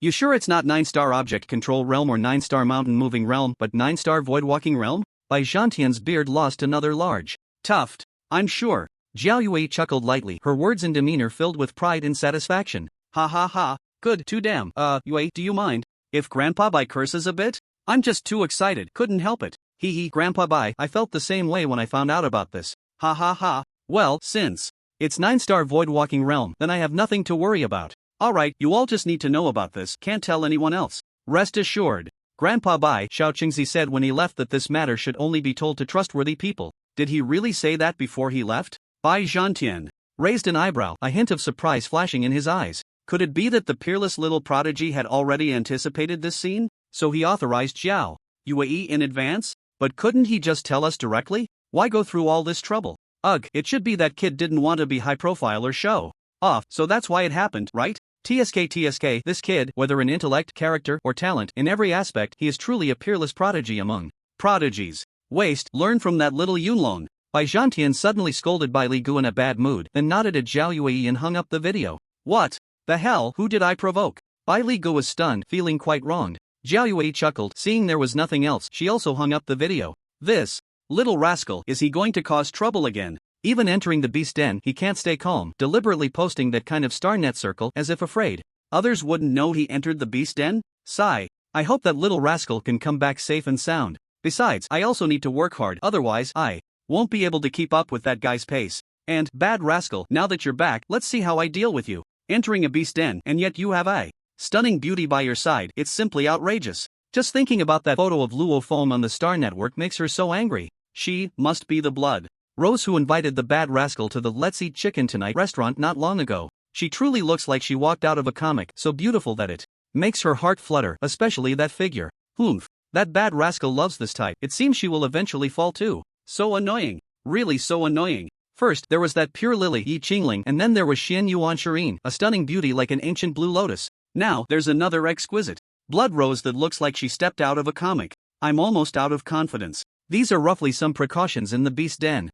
[SPEAKER 1] You sure it's not 9-star object control realm or 9-star mountain moving realm, but 9-star void walking realm? Bai Zhantian's beard lost another large tuft. I'm sure. Jiao Yue chuckled lightly, her words and demeanor filled with pride and satisfaction. Ha ha ha, good, too damn. Yue, do you mind if Grandpa Bai curses a bit? I'm just too excited, couldn't help it. Hee Grandpa Bai, I felt the same way when I found out about this. Ha ha ha. Well, since it's 9-star void walking realm, then I have nothing to worry about. Alright, you all just need to know about this, can't tell anyone else. Rest assured. Grandpa Bai, Xiao Qingzi said when he left that this matter should only be told to trustworthy people. Did he really say that before he left? Bai Zhantian. raised an eyebrow, a hint of surprise flashing in his eyes. Could it be that the peerless little prodigy had already anticipated this scene? So he authorized Xiao Yue in advance? But couldn't he just tell us directly? Why go through all this trouble? Ugh, it should be that kid didn't want to be high profile or show off, so that's why it happened, right? TSK, this kid, whether in intellect, character, or talent, in every aspect, he is truly a peerless prodigy among prodigies. Waste, learn from that little Yunlong. Bai Zhantian suddenly scolded Bai Li Gu in a bad mood, then nodded at Zhao Yue and hung up the video. What the hell? Who did I provoke? Bai Li Gu was stunned, feeling quite wronged. Zhao Yue chuckled, seeing there was nothing else. She also hung up the video. This little rascal, is he going to cause trouble again? Even entering the beast den, he can't stay calm, deliberately posting that kind of starnet circle as if afraid others wouldn't know he entered the beast den. Sigh. I hope that little rascal can come back safe and sound. Besides, I also need to work hard, otherwise I won't be able to keep up with that guy's pace. And, bad rascal, now that you're back, let's see how I deal with you. Entering a beast den, and yet you have a stunning beauty by your side, it's simply outrageous. Just thinking about that photo of Luo Feng on the Star Network makes her so angry. She must be the blood Rose who invited the bad rascal to the Let's Eat Chicken Tonight restaurant not long ago. She truly looks like she walked out of a comic, so beautiful that it makes her heart flutter, especially that figure. Humph. That bad rascal loves this type. It seems she will eventually fall too. So annoying. Really so annoying. First, there was that pure lily Yi Qingling, and then there was Xian Yuan Shirin, a stunning beauty like an ancient blue lotus. Now, there's another exquisite blood rose that looks like she stepped out of a comic. I'm almost out of confidence. These are roughly some precautions in the beast den.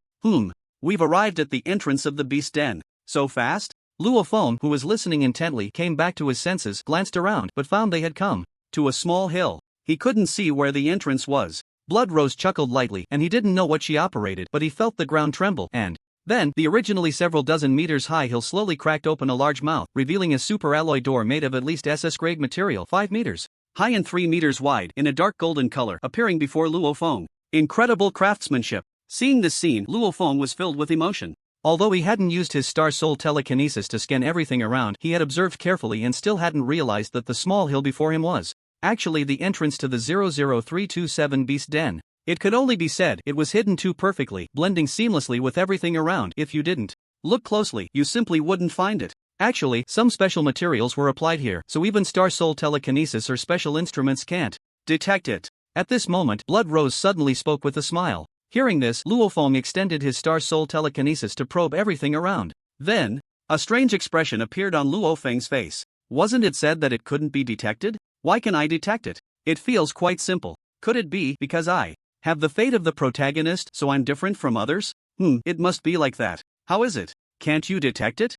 [SPEAKER 1] We've arrived at the entrance of the beast den. So fast? Luo Feng, who was listening intently, came back to his senses, glanced around, but found they had come to a small hill. He couldn't see where the entrance was. Blood Rose chuckled lightly, and he didn't know what she operated, but he felt the ground tremble, and then, the originally several dozen meters high hill slowly cracked open a large mouth, revealing a super alloy door made of at least SS-grade material 5 meters high and 3 meters wide, in a dark golden color, appearing before Luo Feng. Incredible craftsmanship. Seeing this scene, Luo Feng was filled with emotion. Although he hadn't used his star soul telekinesis to scan everything around, he had observed carefully and still hadn't realized that the small hill before him was actually the entrance to the 00327 Beast Den. It could only be said it was hidden too perfectly, blending seamlessly with everything around. If you didn't look closely, you simply wouldn't find it. Actually, some special materials were applied here, so even star soul telekinesis or special instruments can't detect it. At this moment, Blood Rose suddenly spoke with a smile. Hearing this, Luo Feng extended his star soul telekinesis to probe everything around. Then, a strange expression appeared on Luo Feng's face. Wasn't it said that it couldn't be detected? Why can I detect it? It feels quite simple. Could it be because I have the fate of the protagonist, so I'm different from others? It must be like that. How is it? Can't you detect it?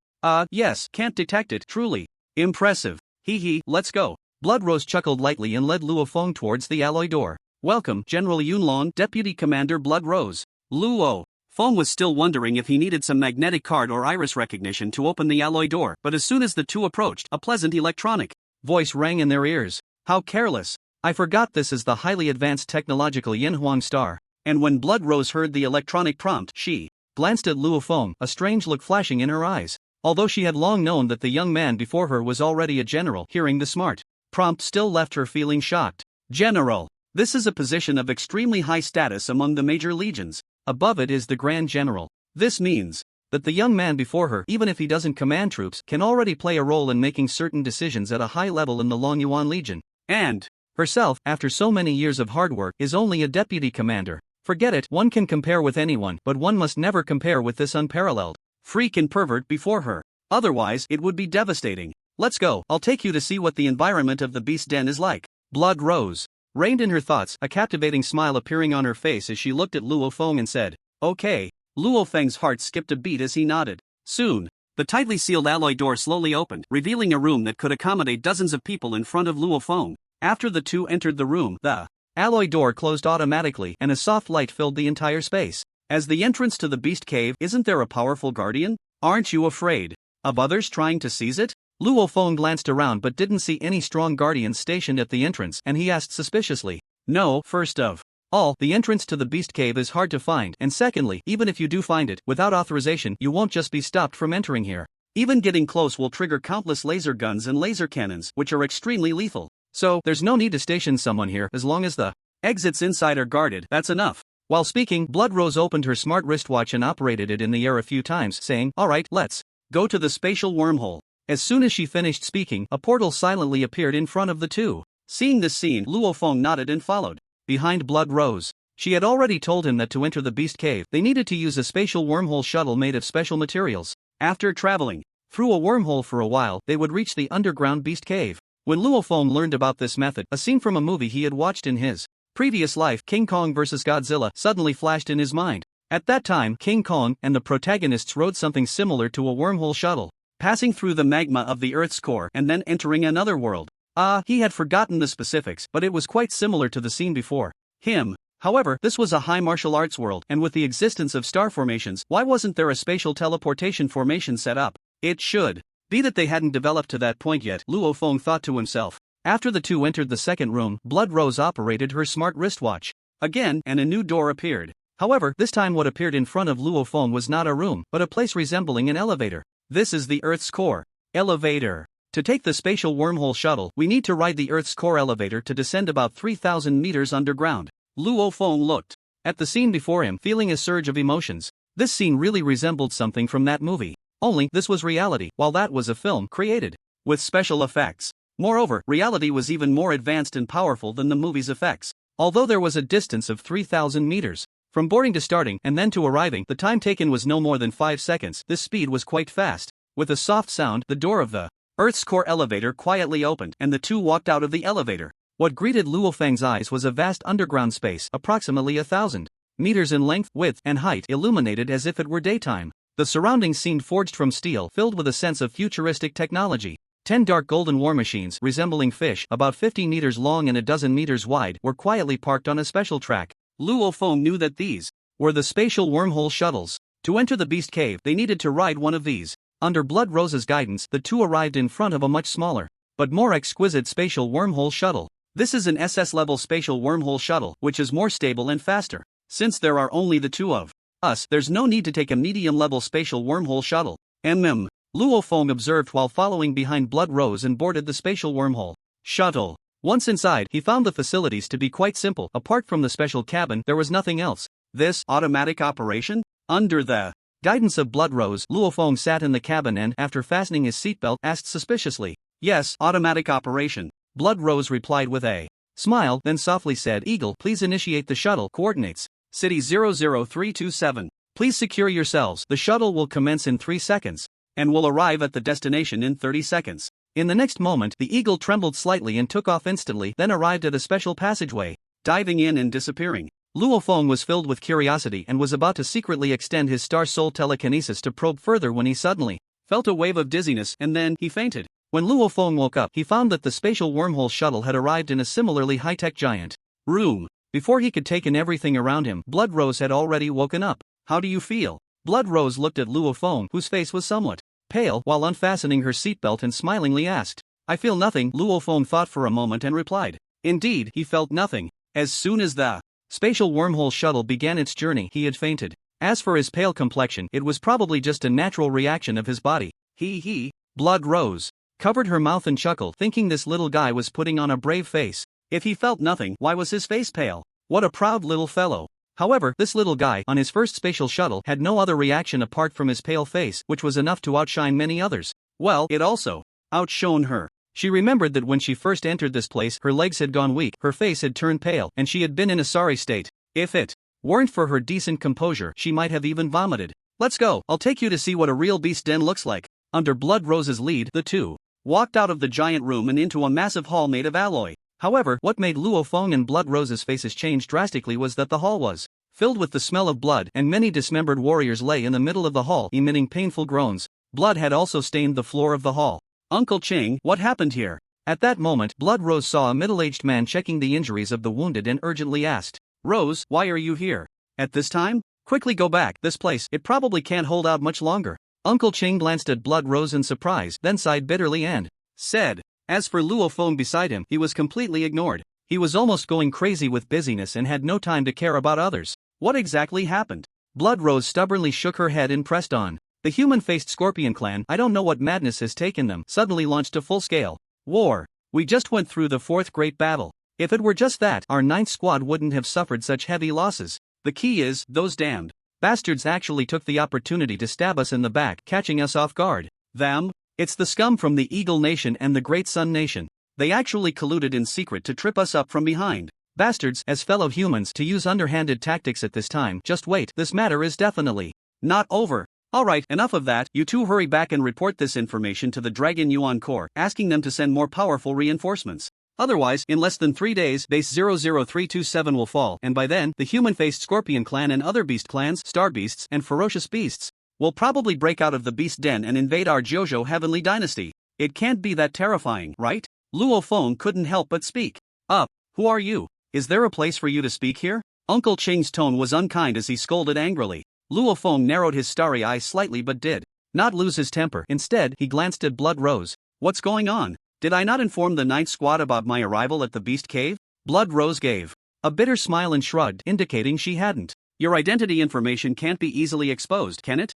[SPEAKER 1] Yes, can't detect it, truly. Impressive. Hee, let's go. Blood Rose chuckled lightly and led Luo Feng towards the alloy door. Welcome, General Yunlong, Deputy Commander Blood Rose. Luo Feng was still wondering if he needed some magnetic card or iris recognition to open the alloy door, but as soon as the two approached, a pleasant electronic voice rang in their ears. How careless. I forgot this is the highly advanced technological Yanhuang star. And when Blood Rose heard the electronic prompt, she glanced at Luo Feng, a strange look flashing in her eyes. Although she had long known that the young man before her was already a general, hearing the smart prompt still left her feeling shocked. General. This is a position of extremely high status among the major legions. Above it is the Grand General. This means that the young man before her, even if he doesn't command troops, can already play a role in making certain decisions at a high level in the Longyuan Legion. And herself, after so many years of hard work, is only a deputy commander. Forget it, one can compare with anyone, but one must never compare with this unparalleled freak and pervert before her. Otherwise, it would be devastating. Let's go, I'll take you to see what the environment of the Beast Den is like. Blood Rose reined in her thoughts, a captivating smile appearing on her face as she looked at Luo Feng and said, okay. Luo Feng's heart skipped a beat as he nodded. Soon, the tightly sealed alloy door slowly opened, revealing a room that could accommodate dozens of people in front of Luo Feng. After the two entered the room, the alloy door closed automatically and a soft light filled the entire space. As the entrance to the beast cave, isn't there a powerful guardian? Aren't you afraid of others trying to seize it? Luo Feng glanced around but didn't see any strong guardians stationed at the entrance, and he asked suspiciously. No, first of all, the entrance to the beast cave is hard to find, and secondly, even if you do find it, without authorization, you won't just be stopped from entering here. Even getting close will trigger countless laser guns and laser cannons, which are extremely lethal. So, there's no need to station someone here, as long as the exits inside are guarded, that's enough. While speaking, Blood Rose opened her smart wristwatch and operated it in the air a few times, saying, "Alright, let's go to the spatial wormhole." As soon as she finished speaking, a portal silently appeared in front of the two. Seeing this scene, Luo Feng nodded and followed behind Blood Rose. She had already told him that to enter the Beast Cave, they needed to use a spatial wormhole shuttle made of special materials. After traveling through a wormhole for a while, they would reach the underground Beast Cave. When Luo Feng learned about this method, a scene from a movie he had watched in his previous life, King Kong vs. Godzilla, suddenly flashed in his mind. At that time, King Kong and the protagonists rode something similar to a wormhole shuttle, passing through the magma of the Earth's core and then entering another world. He had forgotten the specifics, but it was quite similar to the scene before him. However, this was a high martial arts world, and with the existence of star formations, why wasn't there a spatial teleportation formation set up? It should be that they hadn't developed to that point yet, Luo Feng thought to himself. After the two entered the second room, Blood Rose operated her smart wristwatch again, and a new door appeared. However, this time what appeared in front of Luo Feng was not a room, but a place resembling an elevator. This is the Earth's core elevator. To take the spatial wormhole shuttle, we need to ride the Earth's core elevator to descend about 3,000 meters underground. Luo Feng looked at the scene before him, feeling a surge of emotions. This scene really resembled something from that movie. Only, this was reality, while that was a film created with special effects. Moreover, reality was even more advanced and powerful than the movie's effects. Although there was a distance of 3,000 meters from boarding to starting and then to arriving, the time taken was no more than 5 seconds. This speed was quite fast. With a soft sound, the door of the Earth's core elevator quietly opened, and the two walked out of the elevator. What greeted Luo Feng's eyes was a vast underground space, approximately 1,000 meters in length, width, and height, illuminated as if it were daytime. The surroundings seemed forged from steel, filled with a sense of futuristic technology. 10 dark golden war machines, resembling fish, about 50 meters long and a dozen meters wide, were quietly parked on a special track. Luo Feng knew that these were the spatial wormhole shuttles. To enter the Beast Cave, they needed to ride one of these. Under Blood Rose's guidance, the two arrived in front of a much smaller, but more exquisite spatial wormhole shuttle. This is an SS-level spatial wormhole shuttle, which is more stable and faster. Since there are only the two of us, there's no need to take a medium-level spatial wormhole shuttle. Luo Feng observed while following behind Blood Rose and boarded the spatial wormhole shuttle. Once inside, he found the facilities to be quite simple. Apart from the special cabin, there was nothing else. This automatic operation? Under the guidance of Blood Rose, Luo Feng sat in the cabin and, after fastening his seatbelt, asked suspiciously, "Yes, automatic operation." Blood Rose replied with a smile, then softly said, "Eagle, please initiate the shuttle. Coordinates: City 00327. Please secure yourselves. The shuttle will commence in 3 seconds, and will arrive at the destination in 30 seconds. In the next moment, the Eagle trembled slightly and took off instantly, then arrived at a special passageway, diving in and disappearing. Luo Feng was filled with curiosity and was about to secretly extend his star soul telekinesis to probe further when he suddenly felt a wave of dizziness, and then he fainted. When Luo Feng woke up, he found that the spatial wormhole shuttle had arrived in a similarly high-tech giant room. Before he could take in everything around him, Blood Rose had already woken up. "How do you feel?" Blood Rose looked at Luo Feng, whose face was somewhat pale, while unfastening her seatbelt, and smilingly asked. "I feel nothing." Luo Feng thought for a moment and replied. Indeed, he felt nothing. As soon as the spatial wormhole shuttle began its journey, he had fainted. As for his pale complexion, it was probably just a natural reaction of his body. Blood Rose covered her mouth and chuckled, thinking this little guy was putting on a brave face. If he felt nothing, why was his face pale? What a proud little fellow. However, this little guy, on his first spatial shuttle, had no other reaction apart from his pale face, which was enough to outshine many others. Well, it also outshone her. She remembered that when she first entered this place, her legs had gone weak, her face had turned pale, and she had been in a sorry state. If it weren't for her decent composure, she might have even vomited. "Let's go, I'll take you to see what a real beast den looks like." Under Blood Rose's lead, the two walked out of the giant room and into a massive hall made of alloy. However, what made Luo Feng and Blood Rose's faces change drastically was that the hall was filled with the smell of blood, and many dismembered warriors lay in the middle of the hall, emitting painful groans. Blood had also stained the floor of the hall. "Uncle Ching, what happened here?" At that moment, Blood Rose saw a middle-aged man checking the injuries of the wounded and urgently asked, "Rose, why are you here? At this time? Quickly go back. This place, it probably can't hold out much longer." Uncle Ching glanced at Blood Rose in surprise, then sighed bitterly and said. As for Luo Feng beside him, he was completely ignored. He was almost going crazy with busyness and had no time to care about others. What exactly happened? Blood Rose stubbornly shook her head and pressed on. The human-faced Scorpion clan, I don't know what madness has taken them, suddenly launched a full-scale war. We just went through the 4th Great Battle. If it were just that, our 9th squad wouldn't have suffered such heavy losses. The key is, those damned bastards actually took the opportunity to stab us in the back, catching us off guard. Them? It's the scum from the Eagle Nation and the Great Sun Nation. They actually colluded in secret to trip us up from behind. Bastards, as fellow humans, to use underhanded tactics at this time. Just wait, this matter is definitely not over. Alright, enough of that. You two hurry back and report this information to the Dragon Yuan Corps, asking them to send more powerful reinforcements. Otherwise, in less than 3 days, Base 00327 will fall, and by then, the human-faced Scorpion clan and other beast clans, star beasts, and ferocious beasts will probably break out of the beast den and invade our Jojo Heavenly Dynasty. It can't be that terrifying, right? Luo Feng couldn't help but speak up. Who are you? Is there a place for you to speak here? Uncle Ching's tone was unkind as he scolded angrily. Luo Feng narrowed his starry eyes slightly but did not lose his temper. Instead, he glanced at Blood Rose. What's going on? Did I not inform the Ninth Squad about my arrival at the Beast Cave? Blood Rose gave a bitter smile and shrugged, indicating she hadn't. Your identity information can't be easily exposed, can it?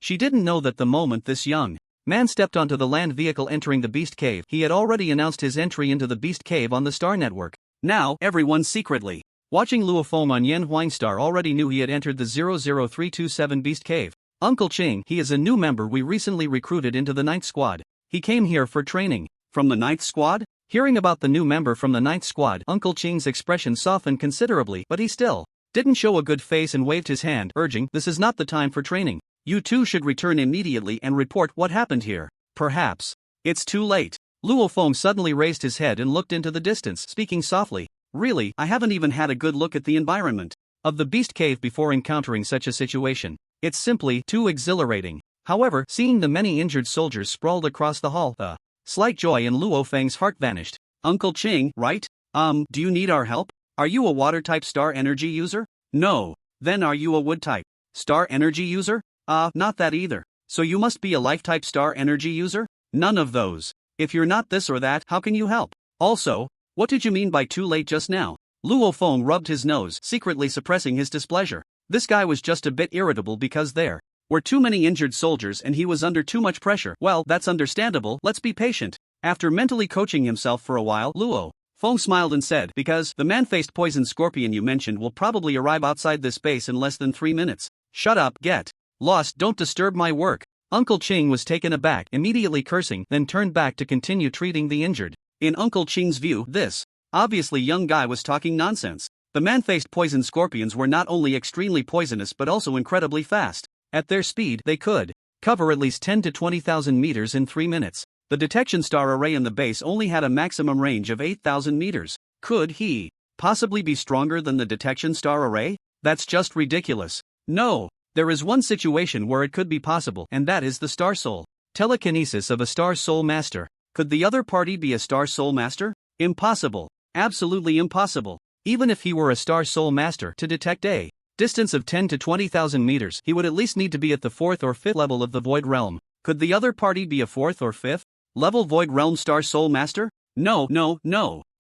[SPEAKER 1] She didn't know that the moment this young man stepped onto the land vehicle entering the Beast Cave, he had already announced his entry into the Beast Cave on the Star Network. Now, everyone secretly watching Luo Feng on Yen Huang Star already knew he had entered the 00327 Beast Cave. Uncle Ching, he is a new member we recently recruited into the Ninth Squad. He came here for training. From the Ninth Squad? Hearing about the new member from the Ninth Squad, Uncle Ching's expression softened considerably, but he still didn't show a good face and waved his hand, urging, this is not the time for training. You two should return immediately and report what happened here. Perhaps it's too late. Luo Feng suddenly raised his head and looked into the distance, speaking softly. Really, I haven't even had a good look at the environment of the Beast Cave before encountering such a situation. It's simply too exhilarating. However, seeing the many injured soldiers sprawled across the hall, the slight joy in Luo Feng's heart vanished. Uncle Ching, right? Do you need our help? Are you a water-type star energy user? No. Then are you a wood-type star energy user? Not that either. So you must be a life-type star energy user? None of those. If you're not this or that, how can you help? Also, what did you mean by too late just now? Luo Feng rubbed his nose, secretly suppressing his displeasure. This guy was just a bit irritable because there were too many injured soldiers and he was under too much pressure. Well, that's understandable, let's be patient. After mentally coaching himself for a while, Luo Feng smiled and said, because the man-faced poison scorpion you mentioned will probably arrive outside this base in less than 3 minutes. Shut up, get lost, don't disturb my work. Uncle Ching was taken aback, immediately cursing, then turned back to continue treating the injured. In Uncle Ching's view, this obviously young guy was talking nonsense. The man-faced poison scorpions were not only extremely poisonous but also incredibly fast. At their speed, they could cover at least 10 to 20,000 meters in 3 minutes. The detection star array in the base only had a maximum range of 8,000 meters. Could he possibly be stronger than the detection star array? That's just ridiculous. No. There is one situation where it could be possible, and that is the Star Soul telekinesis of a Star Soul Master. Could the other party be a Star Soul Master? Impossible. Absolutely impossible. Even if he were a Star Soul Master, to detect a distance of 10 to 20,000 meters, he would at least need to be at the 4th or 5th level of the Void Realm. Could the other party be a 4th or 5th level Void Realm Star Soul Master? No.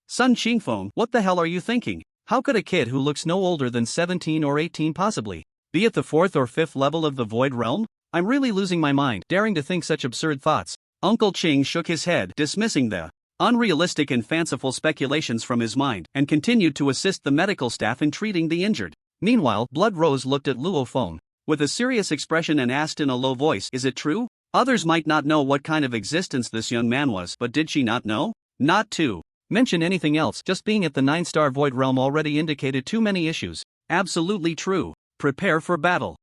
[SPEAKER 1] Sun Qingfeng, what the hell are you thinking? How could a kid who looks no older than 17 or 18 possibly be at the 4th or 5th level of the Void Realm? I'm really losing my mind, daring to think such absurd thoughts. Uncle Ching shook his head, dismissing the unrealistic and fanciful speculations from his mind, and continued to assist the medical staff in treating the injured. Meanwhile, Blood Rose looked at Luo Feng with a serious expression and asked in a low voice, is it true? Others might not know what kind of existence this young man was, but did she not know? Not to mention anything else, just being at the 9-star Void Realm already indicated too many issues. Absolutely true. Prepare for battle.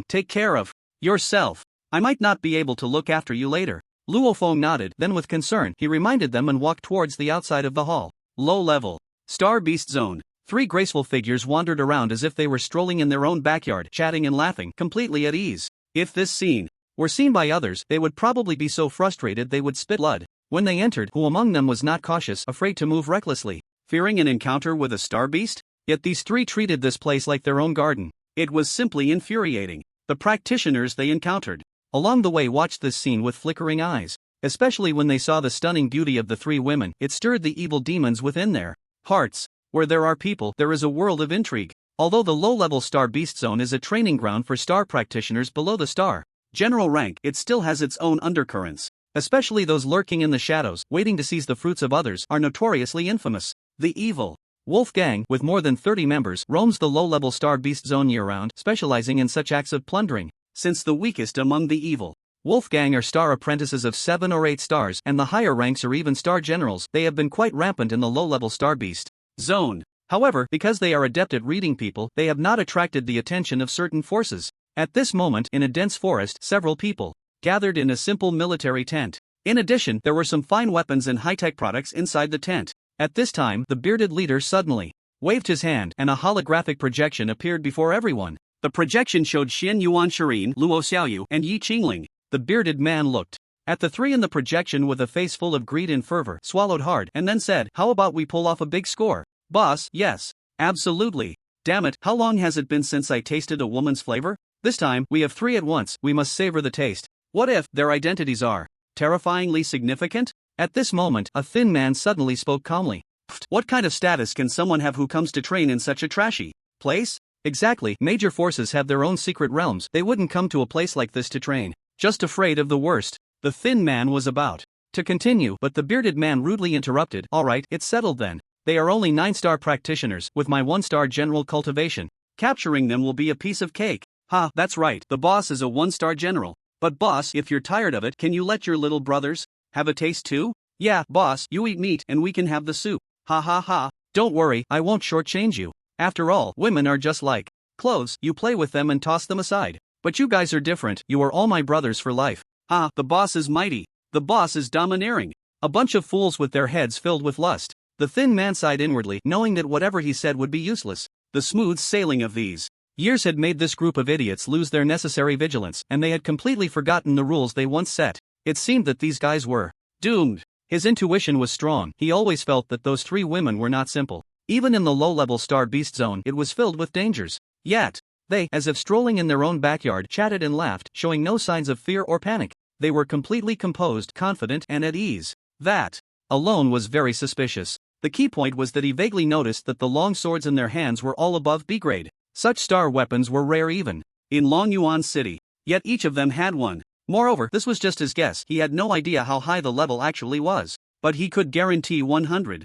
[SPEAKER 1] Take care of yourself. I might not be able to look after you later. Luo Feng nodded, then with concern, he reminded them and walked towards the outside of the hall. Low-level Star Beast Zone. 3 graceful figures wandered around as if they were strolling in their own backyard, chatting and laughing, completely at ease. If this scene were seen by others, they would probably be so frustrated they would spit blood. When they entered, who among them was not cautious, afraid to move recklessly, fearing an encounter with a star beast? Yet these 3 treated this place like their own garden. It was simply infuriating. The practitioners they encountered along the way watched this scene with flickering eyes. Especially when they saw the stunning beauty of the 3 women, it stirred the evil demons within their hearts. Where there are people, there is a world of intrigue. Although the low-level Star Beast Zone is a training ground for star practitioners below the star general rank, it still has its own undercurrents. Especially those lurking in the shadows, waiting to seize the fruits of others, are notoriously infamous. The evil Wolf Gang, with more than 30 members, roams the low-level Star Beast zone year-round, specializing in such acts of plundering. Since the weakest among the evil Wolf Gang are star apprentices of 7 or 8 stars, and the higher ranks are even star generals, they have been quite rampant in the low-level Star Beast zone. However, because they are adept at reading people, they have not attracted the attention of certain forces. At this moment, in a dense forest, several people gathered in a simple military tent. In addition, there were some fine weapons and high-tech products inside the tent. At this time, the bearded leader suddenly waved his hand, and a holographic projection appeared before everyone. The projection showed Xian Yuan Shirin, Luo Xiaoyu, and Yi Qingling. The bearded man looked at the three in the projection with a face full of greed and fervor, swallowed hard, and then said, "How about we pull off a big score?" "Boss, yes. Absolutely. Damn it, how long has it been since I tasted a woman's flavor? This time, we have 3 at once, we must savor the taste. What if their identities are terrifyingly significant?" At this moment, a thin man suddenly spoke calmly. "What kind of status can someone have who comes to train in such a trashy place?" "Exactly, major forces have their own secret realms, they wouldn't come to a place like this to train. Just afraid of the worst." The thin man was about to continue, but the bearded man rudely interrupted. "Alright, it's settled then. They are only 9-star practitioners, with my 1-star general cultivation. Capturing them will be a piece of cake." "Ha, that's right, the boss is a 1-star general. But boss, if you're tired of it, can you let your little brothers have a taste too?" "Yeah, boss, you eat meat and we can have the soup. Ha ha ha. Don't worry, I won't shortchange you. After all, women are just like clothes, you play with them and toss them aside. But you guys are different, you are all my brothers for life." "Ha, the boss is mighty. The boss is domineering. A bunch of fools with their heads filled with lust." The thin man sighed inwardly, knowing that whatever he said would be useless. The smooth sailing of these years had made this group of idiots lose their necessary vigilance, and they had completely forgotten the rules they once set. It seemed that these guys were doomed. His intuition was strong, he always felt that those 3 women were not simple. Even in the low-level Star Beast zone, it was filled with dangers. Yet, they, as if strolling in their own backyard, chatted and laughed, showing no signs of fear or panic. They were completely composed, confident, and at ease. That alone was very suspicious. The key point was that he vaguely noticed that the long swords in their hands were all above B grade. Such star weapons were rare even in Longyuan City. Yet each of them had one. Moreover, this was just his guess, he had no idea how high the level actually was. But he could guarantee 100%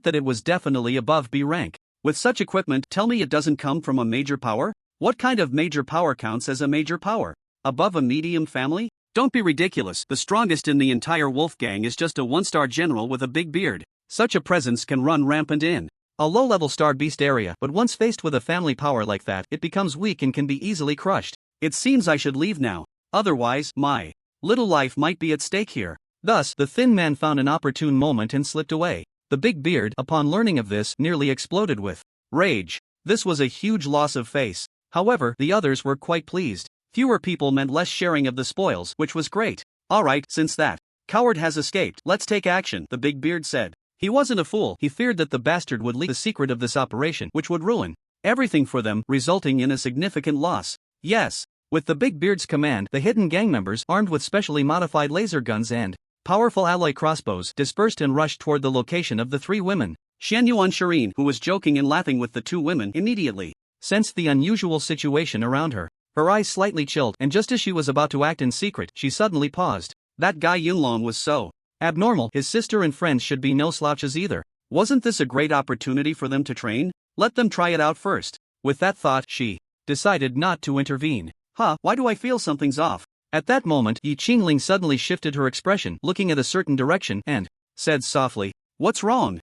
[SPEAKER 1] that it was definitely above B rank. With such equipment, tell me it doesn't come from a major power? What kind of major power counts as a major power? Above a medium family? Don't be ridiculous, the strongest in the entire Wolf Gang is just a 1-star general with a big beard. Such a presence can run rampant in a low-level Star Beast area, but once faced with a family power like that, it becomes weak and can be easily crushed. It seems I should leave now. Otherwise, my little life might be at stake here. Thus, the thin man found an opportune moment and slipped away. The big beard, upon learning of this, nearly exploded with rage. This was a huge loss of face. However, the others were quite pleased. Fewer people meant less sharing of the spoils, which was great. "Alright, since that coward has escaped, let's take action," the big beard said. He wasn't a fool, he feared that the bastard would leak the secret of this operation, which would ruin everything for them, resulting in a significant loss. Yes. With the big beard's command, the hidden gang members, armed with specially modified laser guns and powerful alloy crossbows, dispersed and rushed toward the location of the 3 women. Xian Yuan Shirin, who was joking and laughing with the 2 women, immediately sensed the unusual situation around her. Her eyes slightly chilled, and just as she was about to act in secret, she suddenly paused. That guy Yunlong was so abnormal, his sister and friends should be no slouches either. Wasn't this a great opportunity for them to train? Let them try it out first. With that thought, she decided not to intervene. Why do I feel something's off? At that moment, Yi Qingling suddenly shifted her expression, looking at a certain direction, and said softly, "What's wrong?"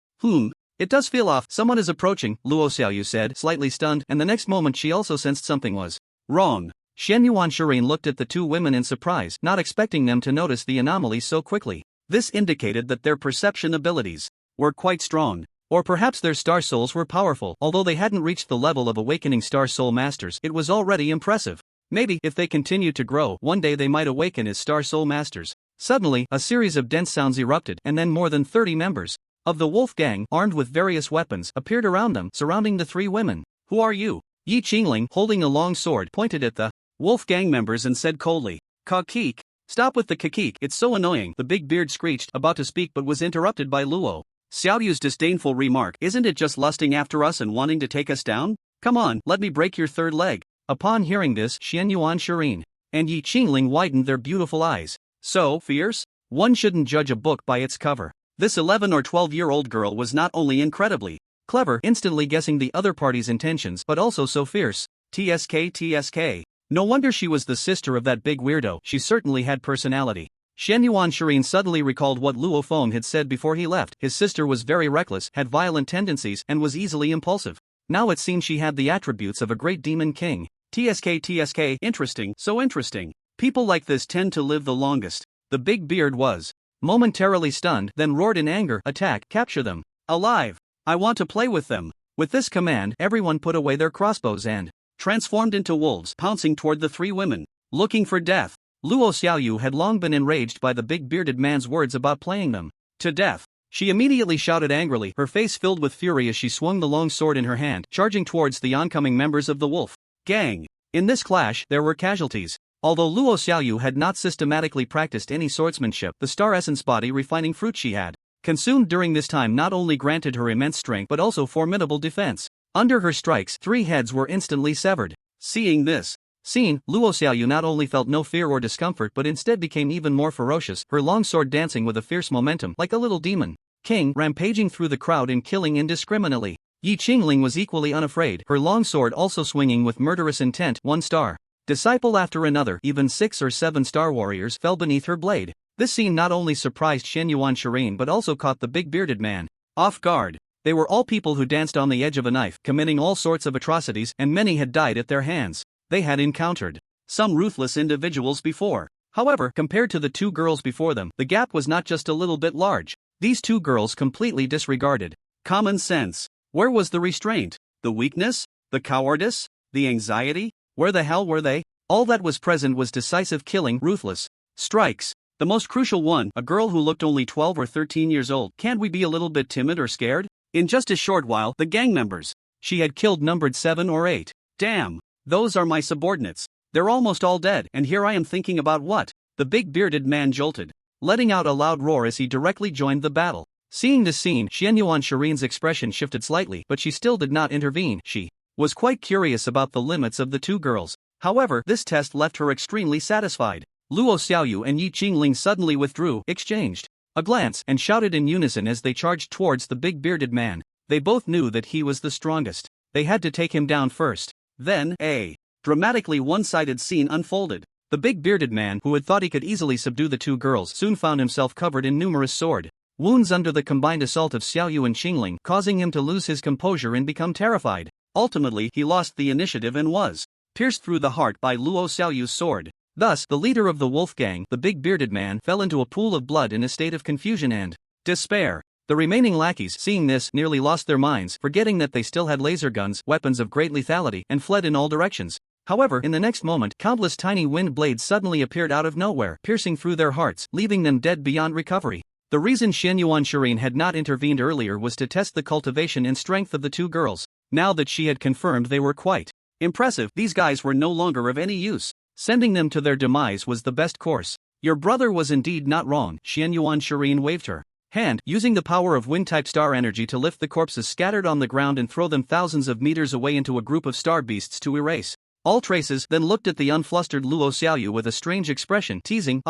[SPEAKER 1] It does feel off, someone is approaching," Luo Xiaoyu said, slightly stunned, and the next moment she also sensed something was wrong. Xian Yuan Shirin looked at the 2 women in surprise, not expecting them to notice the anomaly so quickly. This indicated that their perception abilities were quite strong. Or perhaps their star souls were powerful, although they hadn't reached the level of awakening star soul masters, it was already impressive. Maybe, if they continued to grow, one day they might awaken as star soul masters. Suddenly, a series of dense sounds erupted, and then more than 30 members of the Wolf Gang, armed with various weapons, appeared around them, surrounding the 3 women. "Who are you?" Yi Qingling, holding a long sword, pointed at the Wolf Gang members and said coldly, "Kakik. Stop with the kakik, it's so annoying," the big beard screeched, about to speak but was interrupted by Luo Xiaoyu's disdainful remark, "Isn't it just lusting after us and wanting to take us down? Come on, let me break your 3rd leg." Upon hearing this, Xian Yuan Shirin and Yi Qingling widened their beautiful eyes. So fierce? One shouldn't judge a book by its cover. This 11 or 12-year-old girl was not only incredibly Clever, instantly guessing the other party's intentions, but also so fierce. TSK. No wonder she was the sister of that big weirdo, she certainly had personality. Shenyuan Shireen suddenly recalled what Luo Feng had said before he left. His sister was very reckless, had violent tendencies, and was easily impulsive. Now it seemed she had the attributes of a great demon king. TSK. Interesting, so interesting. People like this tend to live the longest. The big beard was momentarily stunned, then roared in anger, attack, capture them. Alive. I want to play with them. With this command, everyone put away their crossbows and transformed into wolves, pouncing toward the three women, looking for death. Luo Xiaoyu had long been enraged by the big bearded man's words about playing them to death. She immediately shouted angrily, her face filled with fury as she swung the long sword in her hand, charging towards the oncoming members of the wolf gang. In this clash, there were casualties. Although Luo Xiaoyu had not systematically practiced any swordsmanship, the star essence body refining fruit she had consumed during this time not only granted her immense strength but also formidable defense. Under her strikes, 3 heads were instantly severed. Seeing this scene, Luo Xiaoyu not only felt no fear or discomfort but instead became even more ferocious, her long sword dancing with a fierce momentum like a little demon king rampaging through the crowd and killing indiscriminately. Yi Qingling was equally unafraid, her long sword also swinging with murderous intent. 1 star disciple after another, even 6 or 7 star warriors fell beneath her blade. This scene not only surprised Shenyuan Shireen but also caught the big bearded man off guard. They were all people who danced on the edge of a knife, committing all sorts of atrocities, and many had died at their hands. They had encountered some ruthless individuals before. However, compared to the 2 girls before them, the gap was not just a little bit large. These 2 girls completely disregarded common sense. Where was the restraint? The weakness? The cowardice? The anxiety? Where the hell were they? All that was present was decisive killing, ruthless strikes. The most crucial one, a girl who looked only 12 or 13 years old. Can't we be a little bit timid or scared? In just a short while, the gang members she had killed numbered 7 or 8. Damn, those are my subordinates. They're almost all dead, and here I am thinking about what? The big bearded man jolted, letting out a loud roar as he directly joined the battle. Seeing this scene, Shenyuan Shireen's expression shifted slightly, but she still did not intervene. She was quite curious about the limits of the 2 girls. However, this test left her extremely satisfied. Luo Xiaoyu and Yi Qingling suddenly withdrew, exchanged a glance, and shouted in unison as they charged towards the big bearded man. They both knew that he was the strongest. They had to take him down first. Then, a dramatically one-sided scene unfolded. The big bearded man, who had thought he could easily subdue the 2 girls, soon found himself covered in numerous sword wounds under the combined assault of Xiaoyu and Qingling, causing him to lose his composure and become terrified. Ultimately, he lost the initiative and was pierced through the heart by Luo Xiaoyu's sword. Thus, the leader of the wolf gang, the big bearded man, fell into a pool of blood in a state of confusion and despair. The remaining lackeys, seeing this, nearly lost their minds, forgetting that they still had laser guns, weapons of great lethality, and fled in all directions. However, in the next moment, countless tiny wind blades suddenly appeared out of nowhere, piercing through their hearts, leaving them dead beyond recovery. The reason Shenyuan Shireen had not intervened earlier was to test the cultivation and strength of the 2 girls. Now that she had confirmed they were quite impressive, these guys were no longer of any use. Sending them to their demise was the best course. Your brother was indeed not wrong. Shenyuan Shireen waved her hand, using the power of wind-type star energy to lift the corpses scattered on the ground and throw them thousands of meters away into a group of star beasts to erase all traces, then looked at the unflustered Luo Xiaoyu with a strange expression, teasing,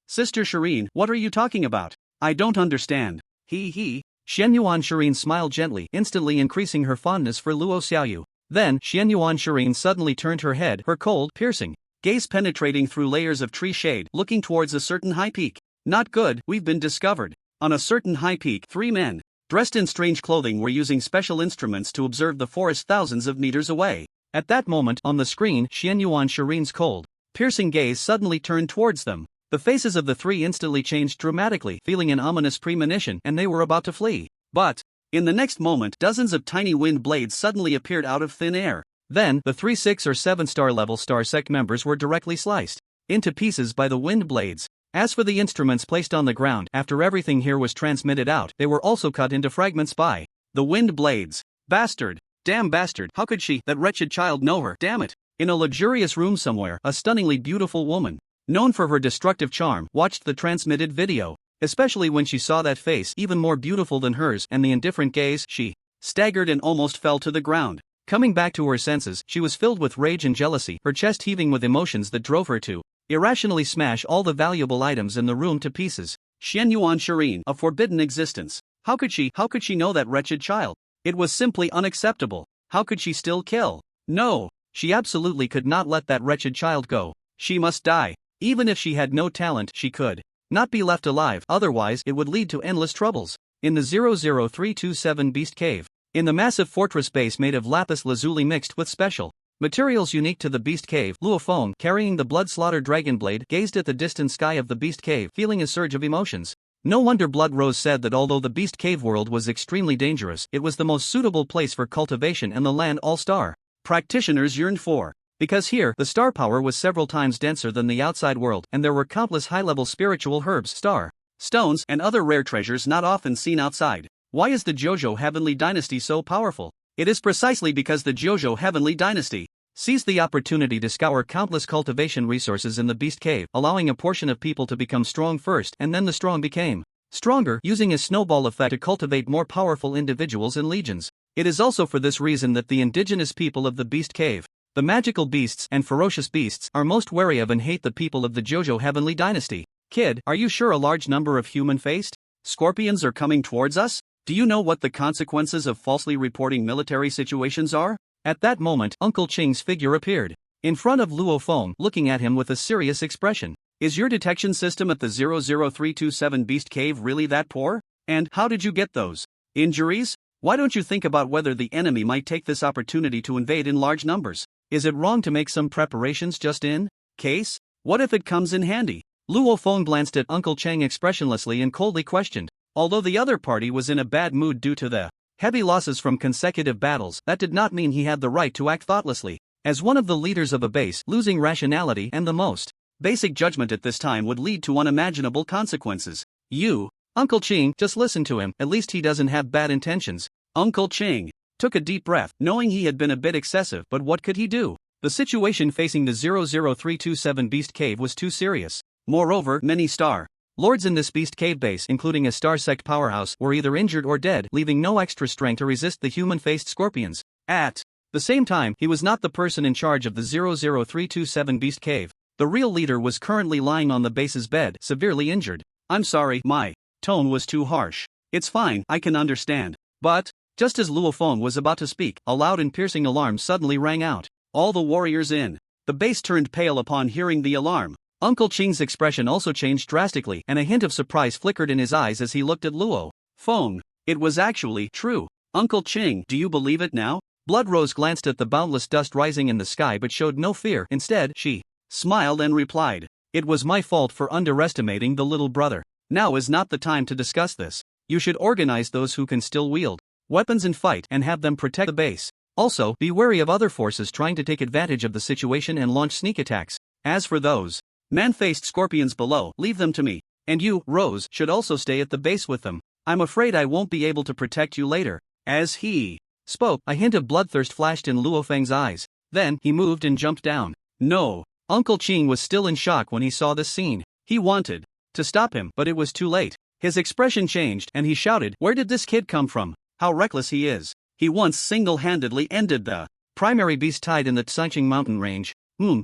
[SPEAKER 1] Sister Shireen, what are you talking about? I don't understand. He. Shenyuan Shireen smiled gently, instantly increasing her fondness for Luo Xiaoyu. Then, Shenyuan Shireen suddenly turned her head, her cold, piercing gaze penetrating through layers of tree shade, looking towards a certain high peak. Not good, we've been discovered. On a certain high peak, 3 men, dressed in strange clothing, were using special instruments to observe the forest thousands of meters away. At that moment, on the screen, Shenyuan Shireen's cold, piercing gaze suddenly turned towards them. The faces of the 3 instantly changed dramatically, feeling an ominous premonition, and they were about to flee. But in the next moment, dozens of tiny wind blades suddenly appeared out of thin air. Then, the 3 6 or 7 star level star sect members were directly sliced into pieces by the wind blades. As for the instruments placed on the ground, after everything here was transmitted out, they were also cut into fragments by the wind blades. Bastard! Damn bastard! How could she, that wretched child, know her? Damn it! In a luxurious room somewhere, a stunningly beautiful woman, known for her destructive charm, watched the transmitted video. Especially when she saw that face, even more beautiful than hers, and the indifferent gaze, she staggered and almost fell to the ground. Coming back to her senses, she was filled with rage and jealousy, her chest heaving with emotions that drove her to irrationally smash all the valuable items in the room to pieces. Shenyuan Shireen, a forbidden existence. How could she know that wretched child? It was simply unacceptable. How could she still kill? No, she absolutely could not let that wretched child go. She must die. Even if she had no talent, she could not be left alive, otherwise it would lead to endless troubles. In the 00327 Beast Cave. In the massive fortress base made of lapis lazuli mixed with special materials unique to the Beast Cave, Luo Feng, carrying the blood-slaughtered dragon blade, gazed at the distant sky of the Beast Cave, feeling a surge of emotions. No wonder Blood Rose said that although the Beast Cave world was extremely dangerous, it was the most suitable place for cultivation and the land all-star practitioners yearned for. Because here, the star power was several times denser than the outside world, and there were countless high-level spiritual herbs, star stones, and other rare treasures not often seen outside. Why is the Jojo Heavenly Dynasty so powerful? It is precisely because the Jojo Heavenly Dynasty seized the opportunity to scour countless cultivation resources in the Beast Cave, allowing a portion of people to become strong first, and then the strong became stronger, using a snowball effect to cultivate more powerful individuals and legions. It is also for this reason that the indigenous people of the Beast Cave, the magical beasts and ferocious beasts, are most wary of and hate the people of the Jojo Heavenly Dynasty. Kid, are you sure a large number of human-faced scorpions are coming towards us? Do you know what the consequences of falsely reporting military situations are? At that moment, Uncle Ching's figure appeared in front of Luo Feng, looking at him with a serious expression. Is your detection system at the 00327 Beast Cave really that poor? And how did you get those injuries? Why don't you think about whether the enemy might take this opportunity to invade in large numbers? Is it wrong to make some preparations just in case? What if it comes in handy? Luo Feng glanced at Uncle Chang expressionlessly and coldly questioned. Although the other party was in a bad mood due to the heavy losses from consecutive battles, that did not mean he had the right to act thoughtlessly. As one of the leaders of a base, losing rationality and the most basic judgment at this time would lead to unimaginable consequences. You, Uncle Ching, just listen to him, at least he doesn't have bad intentions. Uncle Ching took a deep breath, knowing he had been a bit excessive, but what could he do? The situation facing the 00327 Beast Cave was too serious. Moreover, many star lords in this Beast Cave base, including a star sect powerhouse, were either injured or dead, leaving no extra strength to resist the human-faced scorpions. At the same time, he was not the person in charge of the 00327 Beast Cave. The real leader was currently lying on the base's bed, severely injured. I'm sorry, my tone was too harsh. It's fine, I can understand. But just as Luo Feng was about to speak, a loud and piercing alarm suddenly rang out. All the warriors in the base turned pale upon hearing the alarm. Uncle Ching's expression also changed drastically, and a hint of surprise flickered in his eyes as he looked at Luo Feng. It was actually true. Uncle Ching, do you believe it now? Blood Rose glanced at the boundless dust rising in the sky but showed no fear. Instead, she smiled and replied, "It was my fault for underestimating the little brother. Now is not the time to discuss this. You should organize those who can still wield weapons and fight, and have them protect the base. Also, be wary of other forces trying to take advantage of the situation and launch sneak attacks. As for those man-faced scorpions below, leave them to me. And you, Rose, should also stay at the base with them. I'm afraid I won't be able to protect you later." As he spoke, a hint of bloodthirst flashed in Luo Feng's eyes. Then, he moved and jumped down. No. Uncle Ching was still in shock when he saw this scene. He wanted to stop him, but it was too late. His expression changed, and he shouted, "Where did this kid come from? How reckless he is. He once single-handedly ended the primary beast tide in the Tsincheng mountain range.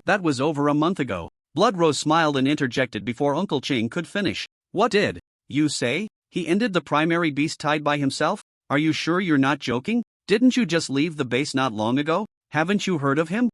[SPEAKER 1] That was over a month ago." Blood Rose smiled and interjected before Uncle Ching could finish. "What did you say? He ended the primary beast tide by himself? Are you sure you're not joking? Didn't you just leave the base not long ago? Haven't you heard of him?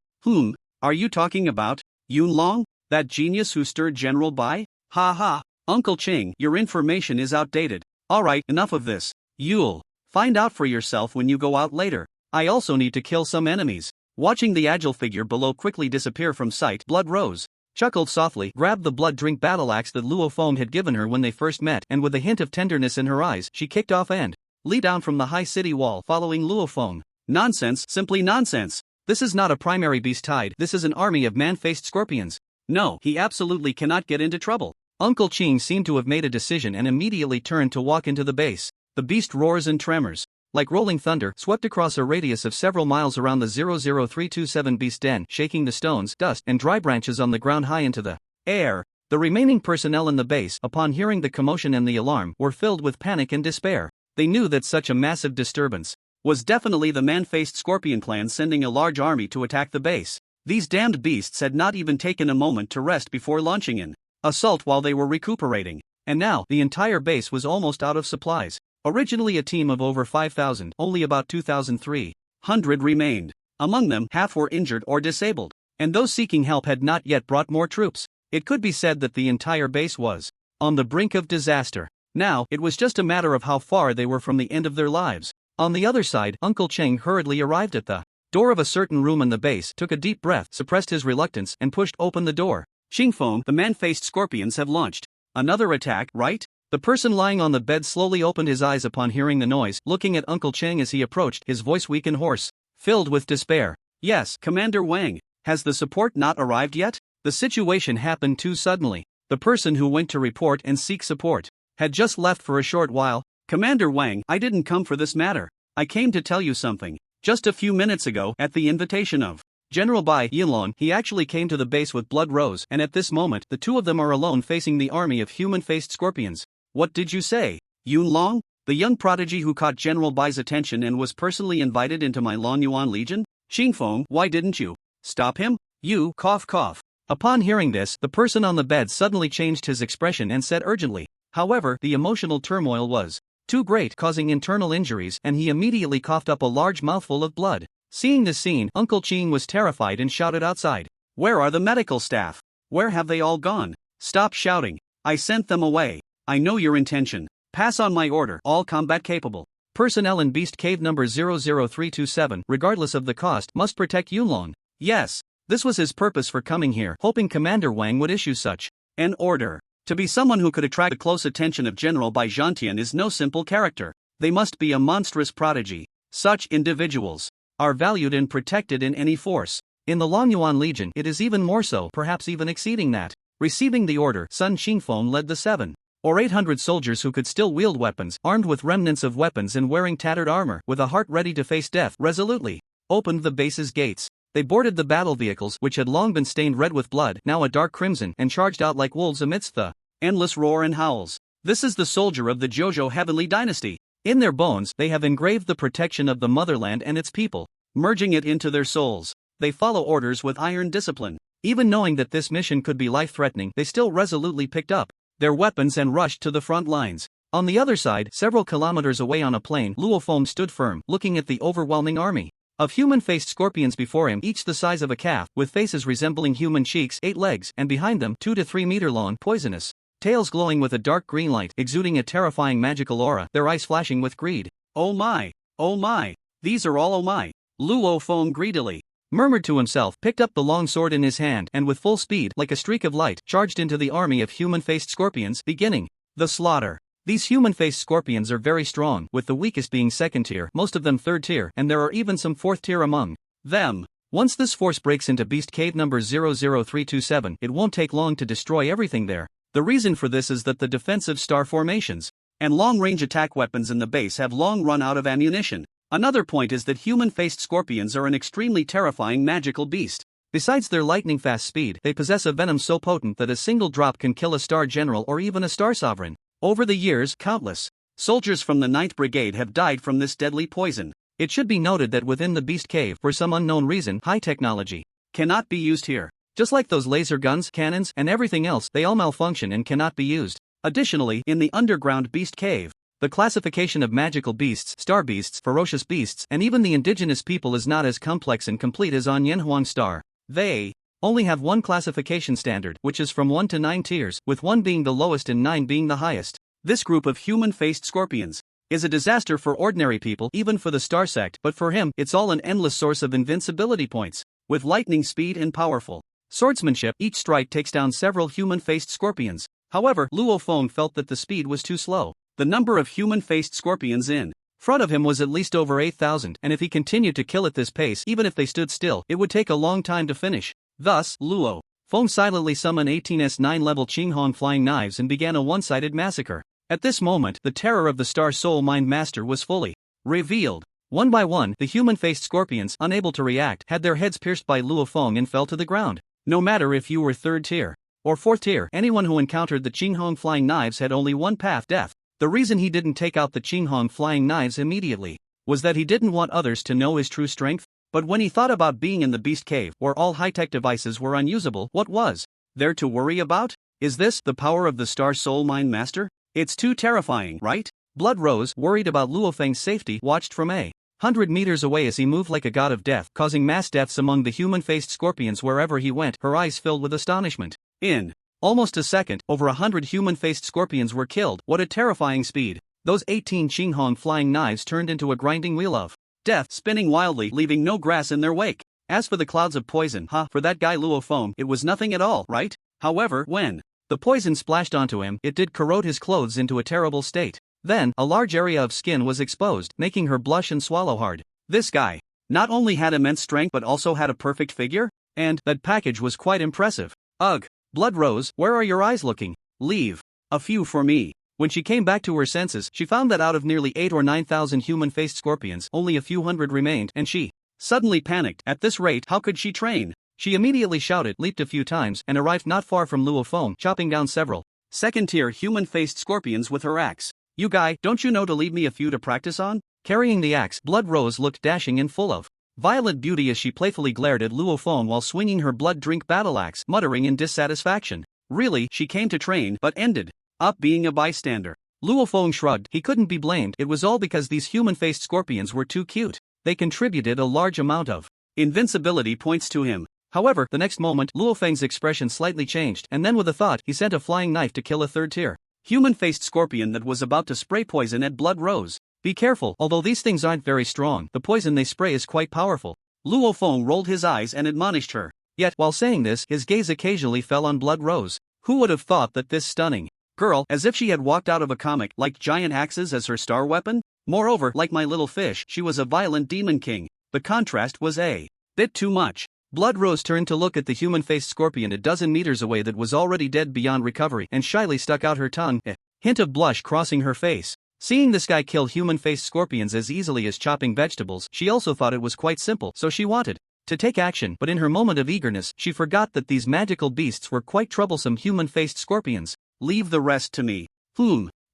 [SPEAKER 1] Are you talking about Yunlong, that genius who stirred General Bai? Ha ha. Uncle Ching, your information is outdated. Alright, enough of this. You'll find out for yourself when you go out later. I also need to kill some enemies." Watching the agile figure below quickly disappear from sight, Blood Rose chuckled softly, grabbed the blood drink battle axe that Luo Feng had given her when they first met, and with a hint of tenderness in her eyes, she kicked off and leaped down from the high city wall, following Luo Feng. Nonsense, simply nonsense. This is not a primary beast tide, this is an army of man-faced scorpions. No, he absolutely cannot get into trouble. Uncle Ching seemed to have made a decision and immediately turned to walk into the base. The beast roars and tremors, like rolling thunder, swept across a radius of several miles around the 00327 beast den, shaking the stones, dust, and dry branches on the ground high into the air. The remaining personnel in the base, upon hearing the commotion and the alarm, were filled with panic and despair. They knew that such a massive disturbance was definitely the man-faced Scorpion clan sending a large army to attack the base. These damned beasts had not even taken a moment to rest before launching an assault while they were recuperating. And now, the entire base was almost out of supplies. Originally a team of over 5,000, only about 2,300 remained. Among them, half were injured or disabled, and those seeking help had not yet brought more troops. It could be said that the entire base was on the brink of disaster. Now, it was just a matter of how far they were from the end of their lives. On the other side, Uncle Cheng hurriedly arrived at the door of a certain room in the base, took a deep breath, suppressed his reluctance, and pushed open the door. Xingfeng, the man-faced scorpions have launched another attack, right? The person lying on the bed slowly opened his eyes upon hearing the noise, looking at Uncle Cheng as he approached, his voice weak and hoarse, filled with despair. Yes, Commander Wang. Has the support not arrived yet? The situation happened too suddenly. The person who went to report and seek support had just left for a short while. Commander Wang, I didn't come for this matter. I came to tell you something. Just a few minutes ago, at the invitation of General Bai Yinlong, he actually came to the base with Blood Rose, and at this moment, the two of them are alone facing the army of human-faced scorpions. What did you say? Yunlong? The young prodigy who caught General Bai's attention and was personally invited into my Longyuan Legion? Xingfeng, why didn't you stop him? You, cough cough. Upon hearing this, the person on the bed suddenly changed his expression and said urgently. However, the emotional turmoil was too great, causing internal injuries, and he immediately coughed up a large mouthful of blood. Seeing this scene, Uncle Cheng was terrified and shouted outside. Where are the medical staff? Where have they all gone? Stop shouting. I sent them away. I know your intention. Pass on my order. All combat capable personnel in Beast Cave number 00327, regardless of the cost, must protect Yunlong. Yes, this was his purpose for coming here, hoping Commander Wang would issue such an order. To be someone who could attract the close attention of General Bai Zhantian is no simple character. They must be a monstrous prodigy. Such individuals are valued and protected in any force. In the Longyuan Legion, it is even more so, perhaps even exceeding that. Receiving the order, Sun Xingfeng led the 700 or 800 soldiers who could still wield weapons, armed with remnants of weapons and wearing tattered armor, with a heart ready to face death, resolutely opened the base's gates. They boarded the battle vehicles, which had long been stained red with blood, now a dark crimson, and charged out like wolves amidst the endless roar and howls. This is the soldier of the Jojo Heavenly Dynasty. In their bones, they have engraved the protection of the motherland and its people, merging it into their souls. They follow orders with iron discipline. Even knowing that this mission could be life-threatening, they still resolutely picked up their weapons and rushed to the front lines. On the other side, several kilometers away on a plain, Luofeng stood firm, looking at the overwhelming army of human-faced scorpions before him, each the size of a calf, with faces resembling human cheeks, 8 legs, and behind them, 2 to 3 meter long, poisonous tails glowing with a dark green light, exuding a terrifying magical aura, their eyes flashing with greed. Oh my! Oh my! These are all oh my! Luofeng greedily murmured to himself, picked up the long sword in his hand, and with full speed, like a streak of light, charged into the army of human-faced scorpions, beginning the slaughter. These human-faced scorpions are very strong, with the weakest being 2nd tier, most of them 3rd tier, and there are even some 4th tier among them. Once this force breaks into Beast Cave number 00327, it won't take long to destroy everything there. The reason for this is that the defensive star formations and long-range attack weapons in the base have long run out of ammunition. Another point is that human-faced scorpions are an extremely terrifying magical beast. Besides their lightning-fast speed, they possess a venom so potent that a single drop can kill a star general or even a star sovereign. Over the years, countless soldiers from the 9th Brigade have died from this deadly poison. It should be noted that within the Beast Cave, for some unknown reason, high technology cannot be used here. Just like those laser guns, cannons, and everything else, they all malfunction and cannot be used. Additionally, in the underground Beast Cave, the classification of magical beasts, star beasts, ferocious beasts, and even the indigenous people is not as complex and complete as on Yanhuang Star. They only have one classification standard, which is from 1 to 9 tiers, with 1 being the lowest and 9 being the highest. This group of human-faced scorpions is a disaster for ordinary people, even for the star sect, but for him, it's all an endless source of invincibility points. With lightning speed and powerful swordsmanship, each strike takes down several human-faced scorpions. However, Luofeng felt that the speed was too slow. The number of human-faced scorpions in front of him was at least over 8,000, and if he continued to kill at this pace, even if they stood still, it would take a long time to finish. Thus, Luofeng silently summoned 18s9 level Qinghong flying knives and began a one-sided massacre. At this moment, the terror of the Star Soul Mind Master was fully revealed. One by one, the human-faced scorpions, unable to react, had their heads pierced by Luofeng and fell to the ground. No matter if you were 3rd tier or 4th tier, anyone who encountered the Qinghong flying knives had only one path: death. The reason he didn't take out the Qinghong flying knives immediately was that he didn't want others to know his true strength. But when he thought about being in the Beast Cave, where all high-tech devices were unusable, what was there to worry about? Is this the power of the Star Soul Mind Master? It's too terrifying, right? Blood Rose, worried about Luo Feng's safety, watched from 100 meters away as he moved like a god of death, causing mass deaths among the human-faced scorpions wherever he went, her eyes filled with astonishment. In almost a second, over 100 human-faced scorpions were killed. What a terrifying speed. Those 18 Qinghong flying knives turned into a grinding wheel of death, spinning wildly, leaving no grass in their wake. As for the clouds of poison, for that guy Luo Feng, it was nothing at all, right? However, when the poison splashed onto him, it did corrode his clothes into a terrible state. Then, a large area of skin was exposed, making her blush and swallow hard. This guy not only had immense strength but also had a perfect figure? And that package was quite impressive. Ugh. Blood Rose, where are your eyes looking? Leave a few for me. When she came back to her senses, she found that out of nearly 8 or 9,000 human-faced scorpions, only a few hundred remained, and she suddenly panicked. At this rate, how could she train? She immediately shouted, leaped a few times, and arrived not far from Luo Feng, chopping down several second-tier human-faced scorpions with her axe. You guy, don't you know to leave me a few to practice on? Carrying the axe, Blood Rose looked dashing and full of violent beauty as she playfully glared at Luo Feng while swinging her blood-drink battle axe, muttering in dissatisfaction. Really, she came to train, but ended up being a bystander. Luo Feng shrugged. He couldn't be blamed. It was all because these human-faced scorpions were too cute. They contributed a large amount of invincibility points to him. However, the next moment, Luo Feng's expression slightly changed, and then with a thought, he sent a flying knife to kill a third-tier human-faced scorpion that was about to spray poison at Blood Rose. Be careful, although these things aren't very strong, the poison they spray is quite powerful. Luo Feng rolled his eyes and admonished her. Yet, while saying this, his gaze occasionally fell on Blood Rose. Who would have thought that this stunning girl, as if she had walked out of a comic, liked giant axes as her star weapon? Moreover, like my little fish, she was a violent demon king. The contrast was a bit too much. Blood Rose turned to look at the human-faced scorpion a dozen meters away that was already dead beyond recovery and shyly stuck out her tongue, a hint of blush crossing her face. Seeing this guy kill human-faced scorpions as easily as chopping vegetables, she also thought it was quite simple, so she wanted to take action, but in her moment of eagerness, she forgot that these magical beasts were quite troublesome human-faced scorpions. Leave the rest to me.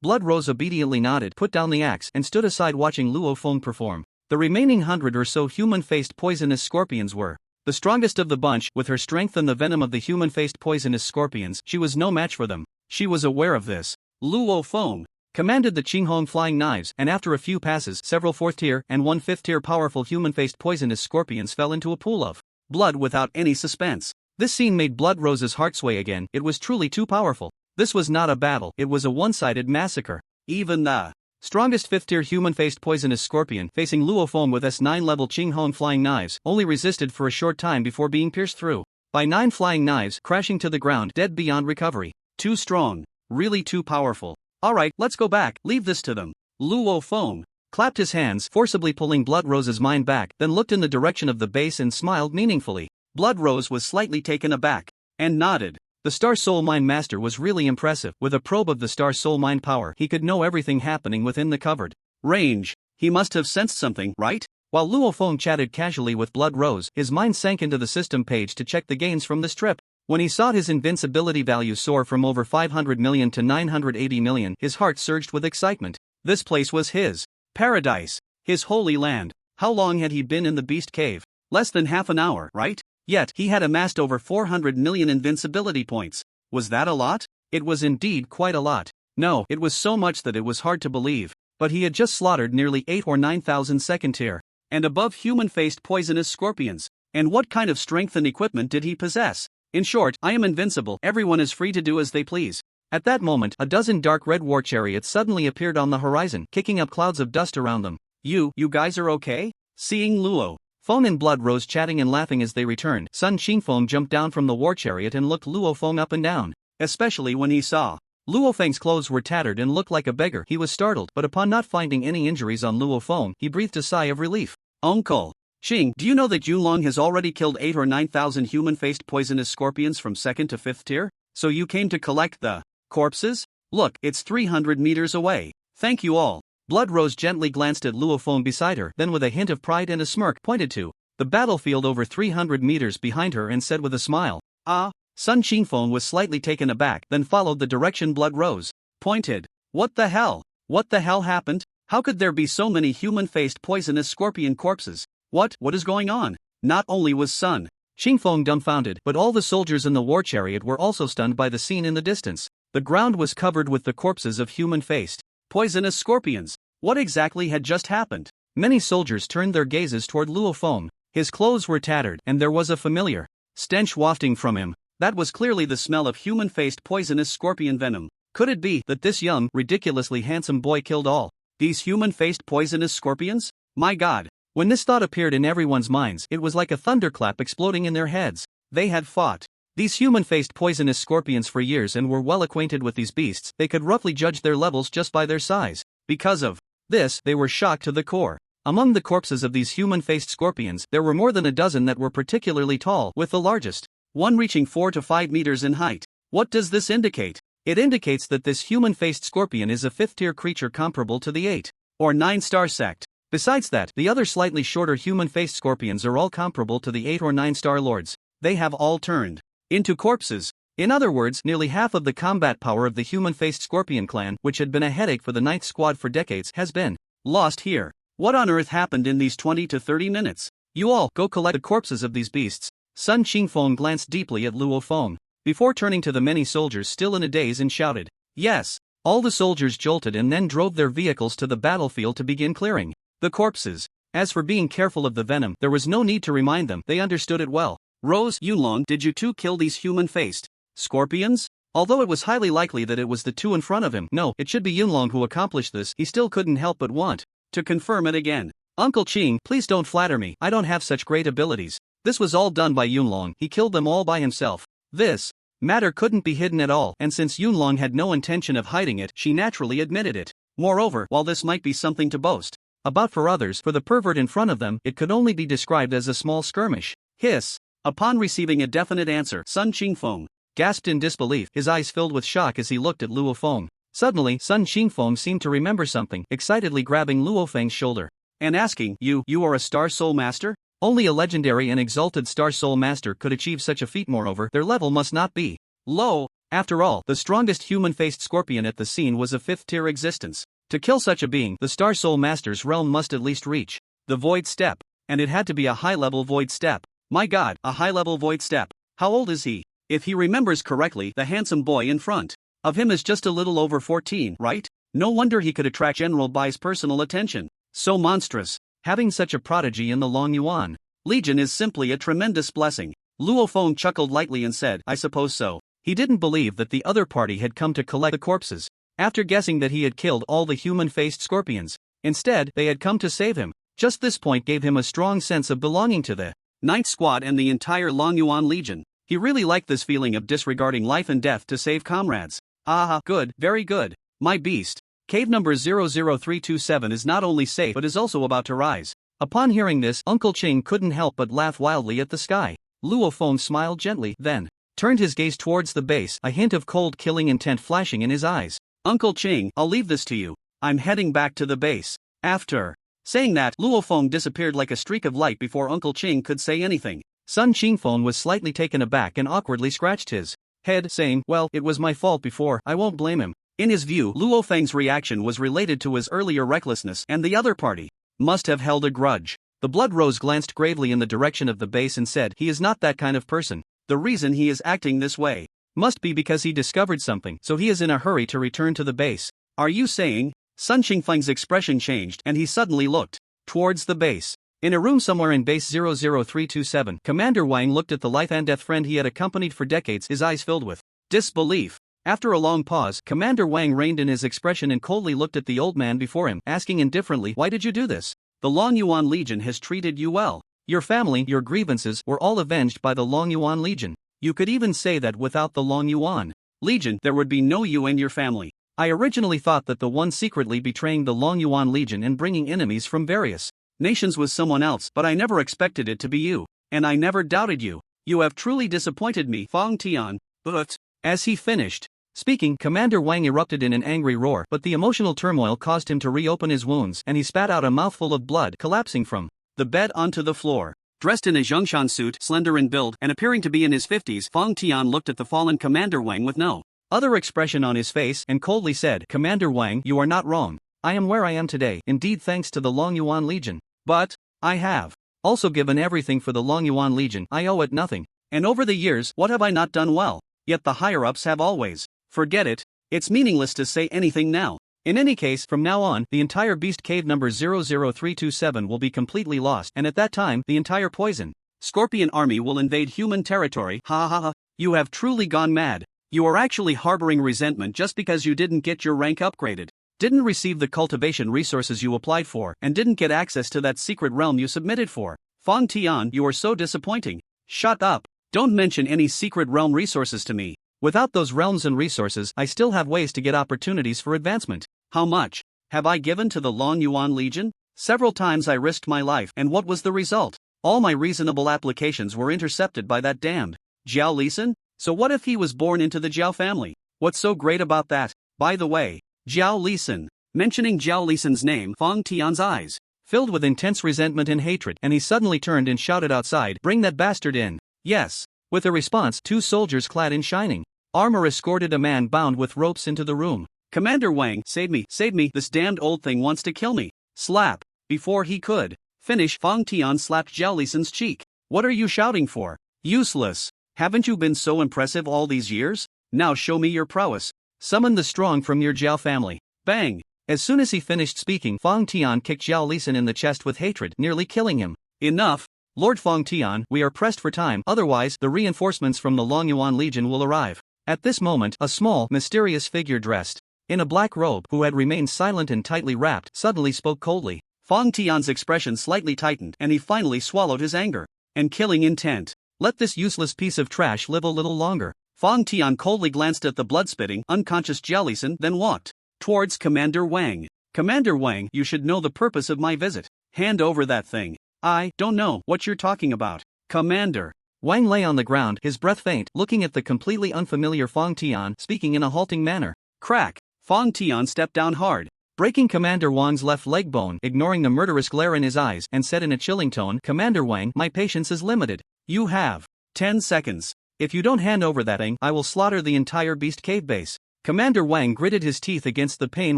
[SPEAKER 1] Blood Rose obediently nodded, put down the axe, and stood aside watching Luo Feng perform. The remaining 100 or so human-faced poisonous scorpions were the strongest of the bunch. With her strength and the venom of the human-faced poisonous scorpions, she was no match for them. She was aware of this. Luo Feng commanded the Qinghong flying knives, and after a few passes, several 4th-tier and 1 5th-tier powerful human-faced poisonous scorpions fell into a pool of blood without any suspense. This scene made Blood Rose's heart sway again. It was truly too powerful. This was not a battle, it was a one-sided massacre. Even the strongest 5th-tier human-faced poisonous scorpion, facing Luo Feng with S9 level Qinghong flying knives, only resisted for a short time before being pierced through by 9 flying knives, crashing to the ground, dead beyond recovery. Too strong. Really too powerful. Alright, let's go back, leave this to them. Luo Feng clapped his hands, forcibly pulling Blood Rose's mind back, then looked in the direction of the base and smiled meaningfully. Blood Rose was slightly taken aback and nodded. The Star Soul Mind Master was really impressive. With a probe of the Star Soul Mind power, he could know everything happening within the covered range. He must have sensed something, right? While Luo Feng chatted casually with Blood Rose, his mind sank into the system page to check the gains from this trip. When he saw his invincibility value soar from over 500 million to 980 million, his heart surged with excitement. This place was his paradise, his holy land. How long had he been in the Beast Cave? Less than half an hour, right? Yet, he had amassed over 400 million invincibility points. Was that a lot? It was indeed quite a lot. No, it was so much that it was hard to believe. But he had just slaughtered nearly 8 or 9,000 second-tier and above human-faced poisonous scorpions. And what kind of strength and equipment did he possess? In short, I am invincible. Everyone is free to do as they please. At that moment, a dozen dark red war chariots suddenly appeared on the horizon, kicking up clouds of dust around them. You guys are okay? Seeing Luo Feng and Blood Rose chatting and laughing as they returned, Sun Qingfeng jumped down from the war chariot and looked Luo Feng up and down. Especially when he saw Luo Feng's clothes were tattered and looked like a beggar. He was startled, but upon not finding any injuries on Luo Feng, he breathed a sigh of relief. Uncle Xing, do you know that Yulong has already killed 8 or 9,000 human-faced poisonous scorpions from 2nd to 5th tier? So you came to collect the corpses? Look, it's 300 meters away. Thank you all. Blood Rose gently glanced at Luo Feng beside her, then with a hint of pride and a smirk pointed to the battlefield over 300 meters behind her and said with a smile, "Ah." Sun Qingfeng was slightly taken aback, then followed the direction Blood Rose pointed. What the hell? What the hell happened? How could there be so many human-faced poisonous scorpion corpses? What is going on? Not only was Sun Qingfeng dumbfounded, but all the soldiers in the war chariot were also stunned by the scene in the distance. The ground was covered with the corpses of human-faced Poisonous scorpions. What exactly had just happened? Many soldiers turned their gazes toward Luo Feng. His clothes were tattered, and there was a familiar stench wafting from him. That was clearly the smell of human-faced poisonous scorpion venom. Could it be that this young, ridiculously handsome boy killed all these human-faced poisonous scorpions? My God. When this thought appeared in everyone's minds, it was like a thunderclap exploding in their heads. They had fought these human-faced poisonous scorpions for years and were well acquainted with these beasts. They could roughly judge their levels just by their size. Because of this, they were shocked to the core. Among the corpses of these human-faced scorpions, there were more than a dozen that were particularly tall, with the largest one reaching 4 to 5 meters in height. What does this indicate? It indicates that this human-faced scorpion is a 5th-tier creature comparable to the 8 or 9-star sect. Besides that, the other slightly shorter human-faced scorpions are all comparable to the 8 or 9-star lords. They have all turned into corpses. In other words, nearly half of the combat power of the human-faced scorpion clan, which had been a headache for the 9th squad for decades, has been lost here. What on earth happened in these 20 to 30 minutes? You all go collect the corpses of these beasts. Sun Qingfeng glanced deeply at Luo Feng before turning to the many soldiers still in a daze and shouted, "Yes!" All the soldiers jolted and then drove their vehicles to the battlefield to begin clearing the corpses. As for being careful of the venom, there was no need to remind them, they understood it well. Rose, Yunlong, did you too kill these human-faced scorpions? Although it was highly likely that it was the two in front of him, no, it should be Yunlong who accomplished this, he still couldn't help but want to confirm it again. Uncle Qing, please don't flatter me, I don't have such great abilities. This was all done by Yunlong, he killed them all by himself. This matter couldn't be hidden at all, and since Yunlong had no intention of hiding it, she naturally admitted it. Moreover, while this might be something to boast about for others, for the pervert in front of them, it could only be described as a small skirmish. Hiss. Upon receiving a definite answer, Sun Qingfeng gasped in disbelief, his eyes filled with shock as he looked at Luo Feng. Suddenly, Sun Qingfeng seemed to remember something, excitedly grabbing Luo Feng's shoulder and asking, You are a Star Soul Master? Only a legendary and exalted Star Soul Master could achieve such a feat. Moreover, their level must not be low. After all, the strongest human-faced scorpion at the scene was a 5th-tier existence. To kill such a being, the Star Soul Master's realm must at least reach the Void Step, and it had to be a high-level Void Step. My God, a high-level Void Step. How old is he? If he remembers correctly, the handsome boy in front of him is just a little over 14, right? No wonder he could attract General Bai's personal attention. So monstrous. Having such a prodigy in the Long Yuan Legion is simply a tremendous blessing. Luo Feng chuckled lightly and said, I suppose so. He didn't believe that the other party had come to collect the corpses, after guessing that he had killed all the human-faced scorpions. Instead, they had come to save him. Just this point gave him a strong sense of belonging to the 9th Squad and the entire Long Yuan Legion. He really liked this feeling of disregarding life and death to save comrades. Ah, good, very good. My beast. Cave number 00327 is not only safe but is also about to rise. Upon hearing this, Uncle Qing couldn't help but laugh wildly at the sky. Luo Feng smiled gently, then turned his gaze towards the base, a hint of cold killing intent flashing in his eyes. Uncle Qing, I'll leave this to you. I'm heading back to the base. After saying that, Luo Feng disappeared like a streak of light before Uncle Qing could say anything. Sun Qingfeng was slightly taken aback and awkwardly scratched his head, saying, well, it was my fault before, I won't blame him. In his view, Luo Feng's reaction was related to his earlier recklessness, and the other party must have held a grudge. The Blood Rose glanced gravely in the direction of the base and said, he is not that kind of person. The reason he is acting this way must be because he discovered something, so he is in a hurry to return to the base. Are you saying? Sun Qingfeng's expression changed and he suddenly looked towards the base. In a room somewhere in base 00327, Commander Wang looked at the life and death friend he had accompanied for decades, his eyes filled with disbelief. After a long pause, Commander Wang reined in his expression and coldly looked at the old man before him, asking indifferently, why did you do this? The Long Yuan Legion has treated you well. Your family, your grievances, were all avenged by the Long Yuan Legion. You could even say that without the Long Yuan Legion, there would be no you and your family. I originally thought that the one secretly betraying the Long Yuan Legion and bringing enemies from various nations was someone else, but I never expected it to be you. And I never doubted you. You have truly disappointed me, Fang Tian. But as he finished speaking, Commander Wang erupted in an angry roar, but the emotional turmoil caused him to reopen his wounds and he spat out a mouthful of blood, collapsing from the bed onto the floor. Dressed in a Zhongshan suit, slender in build, and appearing to be in his 50s, Fang Tian looked at the fallen Commander Wang with no other expression on his face and coldly said, Commander Wang, you are not wrong. I am where I am today, indeed thanks to the Long Yuan Legion. But I have also given everything for the Long Yuan Legion. I owe it nothing. And over the years, what have I not done well? Yet the higher-ups have always. Forget it. It's meaningless to say anything now. In any case, from now on, the entire beast cave number 00327 will be completely lost, and at that time, the entire poison Scorpion army will invade human territory. Ha ha ha. You have truly gone mad. You are actually harboring resentment just because you didn't get your rank upgraded, didn't receive the cultivation resources you applied for, and didn't get access to that secret realm you submitted for. Fong Tian, you are so disappointing. Shut up. Don't mention any secret realm resources to me. Without those realms and resources, I still have ways to get opportunities for advancement. How much have I given to the Long Yuan Legion? Several times I risked my life, and what was the result? All my reasonable applications were intercepted by that damned Jiao Lisan? So what if he was born into the Jiao family? What's so great about that? By the way, Jiao Lisan. Mentioning Jiao Lisan's name, Fong Tian's eyes filled with intense resentment and hatred, and he suddenly turned and shouted outside, "Bring that bastard in." Yes. With a response, 2 soldiers clad in shining armor escorted a man bound with ropes into the room. "Commander Wang, save me, this damned old thing wants to kill me." Slap. Before he could finish, Fong Tian slapped Jiao Lisan's cheek. "What are you shouting for? Useless. Haven't you been so impressive all these years? Now show me your prowess. Summon the strong from your Jiao family." Bang. As soon as he finished speaking, Fong Tian kicked Jiao Lisan in the chest with hatred, nearly killing him. "Enough. Lord Fong Tian, we are pressed for time, otherwise the reinforcements from the Long Yuan Legion will arrive." At this moment, a small, mysterious figure dressed in a black robe, who had remained silent and tightly wrapped, suddenly spoke coldly. Fong Tian's expression slightly tightened, and he finally swallowed his anger and killing intent. Let this useless piece of trash live a little longer. Fong Tian coldly glanced at the blood-spitting, unconscious Jiao Lisan, then walked towards Commander Wang. "Commander Wang, you should know the purpose of my visit. Hand over that thing." "I don't know what you're talking about, Commander." Wang lay on the ground, his breath faint, looking at the completely unfamiliar Fong Tian, speaking in a halting manner. Crack! Fong Tian stepped down hard, breaking Commander Wang's left leg bone, ignoring the murderous glare in his eyes, and said in a chilling tone, "Commander Wang, my patience is limited. You have 10 seconds. If you don't hand over that thing, I will slaughter the entire beast cave base." Commander Wang gritted his teeth against the pain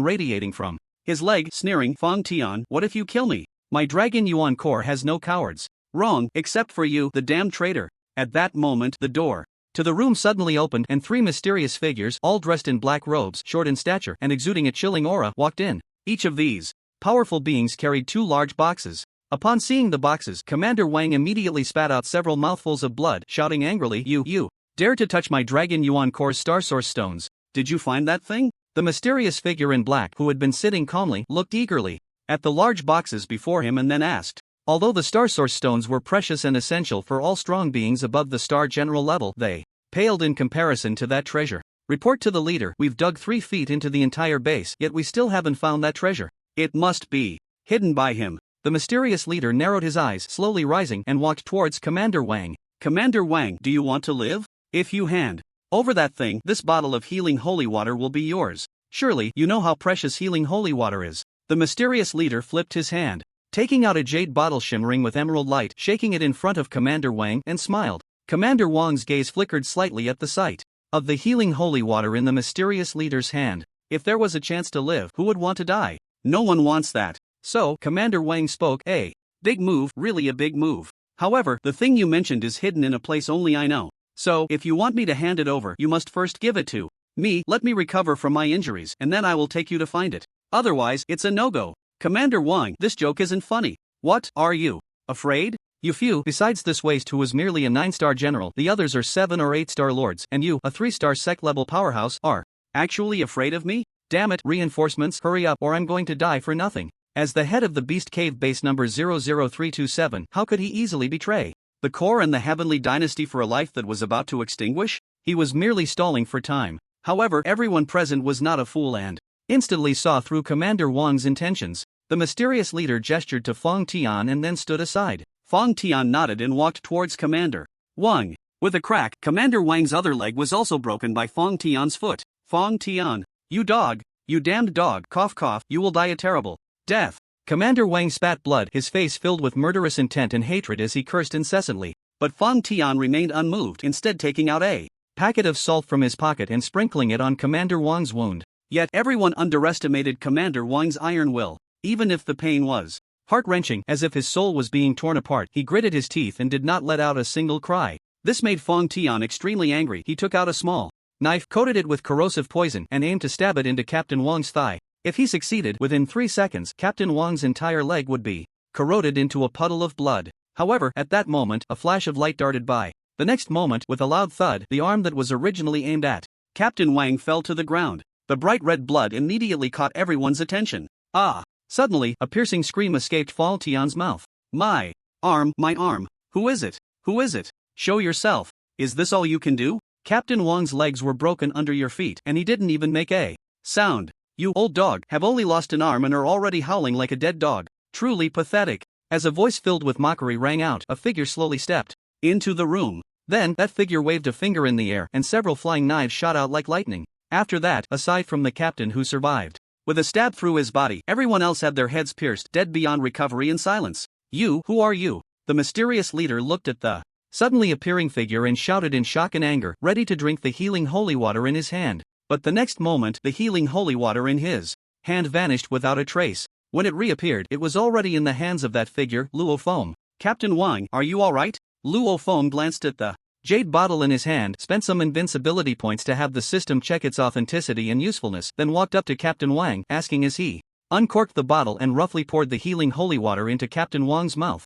[SPEAKER 1] radiating from his leg, sneering, "Fong Tian, what if you kill me? My Dragon Yuan Corps has no cowards." "Wrong, except for you, the damn traitor." At that moment, the door to the room suddenly opened, and 3 mysterious figures, all dressed in black robes, short in stature, and exuding a chilling aura, walked in. Each of these powerful beings carried 2 large boxes. Upon seeing the boxes, Commander Wang immediately spat out several mouthfuls of blood, shouting angrily, You dare to touch my Dragon Yuan Corps Star Source Stones. Did you find that thing?" The mysterious figure in black, who had been sitting calmly, looked eagerly at the large boxes before him and then asked. Although the Star Source Stones were precious and essential for all strong beings above the Star General level, they paled in comparison to that treasure. "Report to the leader, we've dug 3 feet into the entire base, yet we still haven't found that treasure. It must be hidden by him." The mysterious leader narrowed his eyes, slowly rising, and walked towards Commander Wang. "Commander Wang, do you want to live? If you hand over that thing, this bottle of healing holy water will be yours. Surely, you know how precious healing holy water is." The mysterious leader flipped his hand, taking out a jade bottle shimmering with emerald light, shaking it in front of Commander Wang, and smiled. Commander Wang's gaze flickered slightly at the sight of the healing holy water in the mysterious leader's hand. If there was a chance to live, who would want to die? No one wants that. So, Commander Wang spoke, "A big move, really a big move. However, the thing you mentioned is hidden in a place only I know. So, if you want me to hand it over, you must first give it to me, let me recover from my injuries, and then I will take you to find it. Otherwise, it's a no-go." "Commander Wang, this joke isn't funny. What, are you afraid? You few, besides this waste who was merely a 9-star general, the others are 7 or 8-star lords, and you, a 3-star sec-level powerhouse, are actually afraid of me? Damn it, reinforcements, hurry up or I'm going to die for nothing." As the head of the Beast Cave base number 00327, how could he easily betray the core and the heavenly dynasty for a life that was about to extinguish? He was merely stalling for time. However, everyone present was not a fool and instantly saw through Commander Wang's intentions. The mysterious leader gestured to Fong Tian and then stood aside. Fong Tian nodded and walked towards Commander Wang. With a crack, Commander Wang's other leg was also broken by Fong Tian's foot. "Fong Tian, you dog, you damned dog, cough cough, you will die a terrible death." Commander Wang spat blood, his face filled with murderous intent and hatred as he cursed incessantly. But Fong Tian remained unmoved, instead taking out a packet of salt from his pocket and sprinkling it on Commander Wang's wound. Yet everyone underestimated Commander Wang's iron will. Even if the pain was heart-wrenching, as if his soul was being torn apart, he gritted his teeth and did not let out a single cry. This made Fong Tian extremely angry. He took out a small knife, coated it with corrosive poison, and aimed to stab it into Captain Wang's thigh. If he succeeded, within 3 seconds, Captain Wang's entire leg would be corroded into a puddle of blood. However, at that moment, a flash of light darted by. The next moment, with a loud thud, the arm that was originally aimed at Captain Wang fell to the ground. The bright red blood immediately caught everyone's attention. Ah! Suddenly, a piercing scream escaped Fang Tian's mouth. My arm, my arm. Who is it? Who is it? Show yourself. Is this all you can do? Captain Wang's legs were broken under your feet, and he didn't even make a sound. You, old dog, have only lost an arm and are already howling like a dead dog. Truly pathetic. As a voice filled with mockery rang out, a figure slowly stepped into the room. Then, that figure waved a finger in the air, and several flying knives shot out like lightning. After that, aside from the captain who survived with a stab through his body, everyone else had their heads pierced, dead beyond recovery in silence. You, who are you? The mysterious leader looked at the suddenly appearing figure and shouted in shock and anger, ready to drink the healing holy water in his hand. But the next moment, the healing holy water in his hand vanished without a trace. When it reappeared, it was already in the hands of that figure, Luo Feng. Captain Wang, are you alright? Luo Feng glanced at the jade bottle in his hand, spent some invincibility points to have the system check its authenticity and usefulness, then walked up to Captain Wang, asking as he uncorked the bottle and roughly poured the healing holy water into Captain Wang's mouth.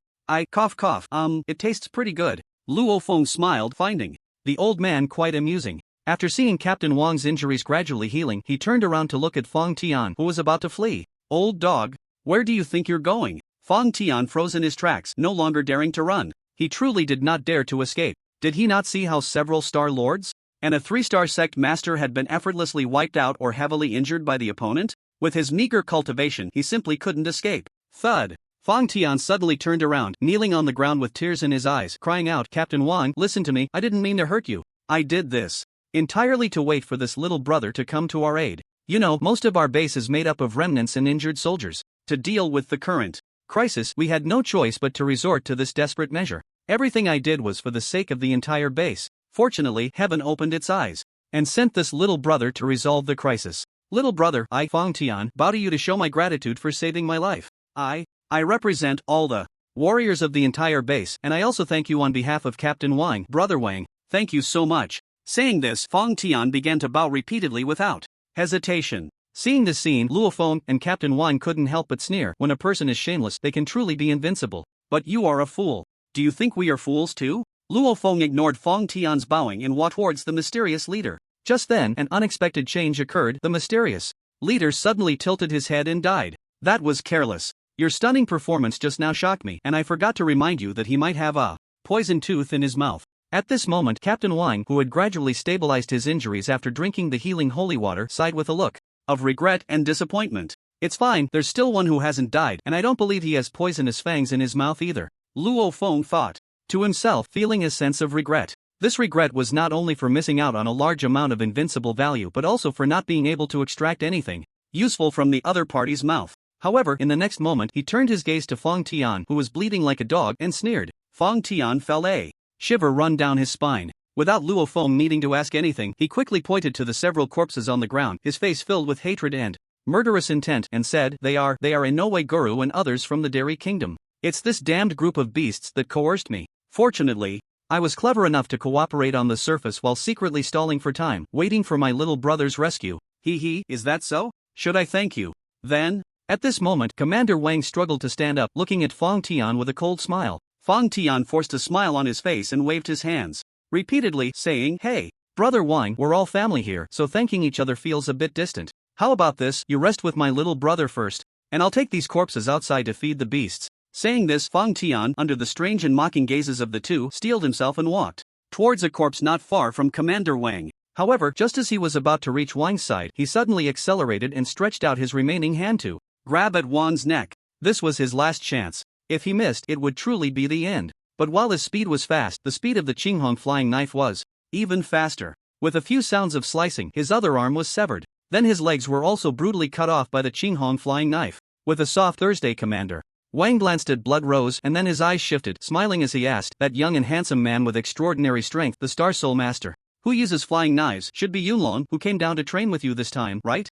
[SPEAKER 1] Cough, it tastes pretty good. Luo Feng smiled, finding the old man quite amusing. After seeing Captain Wang's injuries gradually healing, he turned around to look at Fang Tian, who was about to flee. Old dog, where do you think you're going? Fang Tian froze in his tracks, no longer daring to run. He truly did not dare to escape. Did he not see how several Star Lords and a 3-star sect master had been effortlessly wiped out or heavily injured by the opponent? With his meager cultivation, he simply couldn't escape. Thud. Fang Tian suddenly turned around, kneeling on the ground with tears in his eyes, crying out, Captain Wang, listen to me, I didn't mean to hurt you. I did this entirely to wait for this little brother to come to our aid. You know, most of our base is made up of remnants and injured soldiers. To deal with the current crisis, we had no choice but to resort to this desperate measure. Everything I did was for the sake of the entire base. Fortunately, heaven opened its eyes and sent this little brother to resolve the crisis. Little brother, I, Fang Tian, bow to you to show my gratitude for saving my life. I represent all the warriors of the entire base, and I also thank you on behalf of Captain Wang. Brother Wang, thank you so much. Saying this, Fang Tian began to bow repeatedly without hesitation. Seeing this scene, Luo Feng and Captain Wang couldn't help but sneer. When a person is shameless, they can truly be invincible. But you are a fool. Do you think we are fools too? Luo Feng ignored Fang Tian's bowing and walked towards the mysterious leader. Just then, an unexpected change occurred. The mysterious leader suddenly tilted his head and died. That was careless. Your stunning performance just now shocked me, and I forgot to remind you that he might have a poison tooth in his mouth. At this moment, Captain Wang, who had gradually stabilized his injuries after drinking the healing holy water, sighed with a look of regret and disappointment. It's fine, there's still one who hasn't died, and I don't believe he has poisonous fangs in his mouth either. Luo Feng thought to himself, feeling a sense of regret. This regret was not only for missing out on a large amount of invincible value but also for not being able to extract anything useful from the other party's mouth. However, in the next moment, he turned his gaze to Fang Tian, who was bleeding like a dog, and sneered. Fang Tian felt a shiver run down his spine. Without Luo Feng needing to ask anything, he quickly pointed to the several corpses on the ground, his face filled with hatred and murderous intent, and said, They are Inoue Guru and others from the Dairy Kingdom. It's this damned group of beasts that coerced me. Fortunately, I was clever enough to cooperate on the surface while secretly stalling for time, waiting for my little brother's rescue. Is that so? Should I thank you? Then? At this moment, Commander Wang struggled to stand up, looking at Fang Tian with a cold smile. Fang Tian forced a smile on his face and waved his hands repeatedly, saying, Hey, Brother Wang, we're all family here, so thanking each other feels a bit distant. How about this, you rest with my little brother first, and I'll take these corpses outside to feed the beasts. Saying this, Fang Tian, under the strange and mocking gazes of the two, steeled himself and walked towards a corpse not far from Commander Wang. However, just as he was about to reach Wang's side, he suddenly accelerated and stretched out his remaining hand to grab at Wang's neck. This was his last chance. If he missed, it would truly be the end. But while his speed was fast, the speed of the Qinghong flying knife was even faster. With a few sounds of slicing, his other arm was severed. Then his legs were also brutally cut off by the Qinghong flying knife. With a soft Thursday, Commander Wang glanced at Blood Rose, and then his eyes shifted, smiling as he asked, That young and handsome man with extraordinary strength, the Star Soul Master, who uses flying knives, should be Yunlong, who came down to train with you this time, right?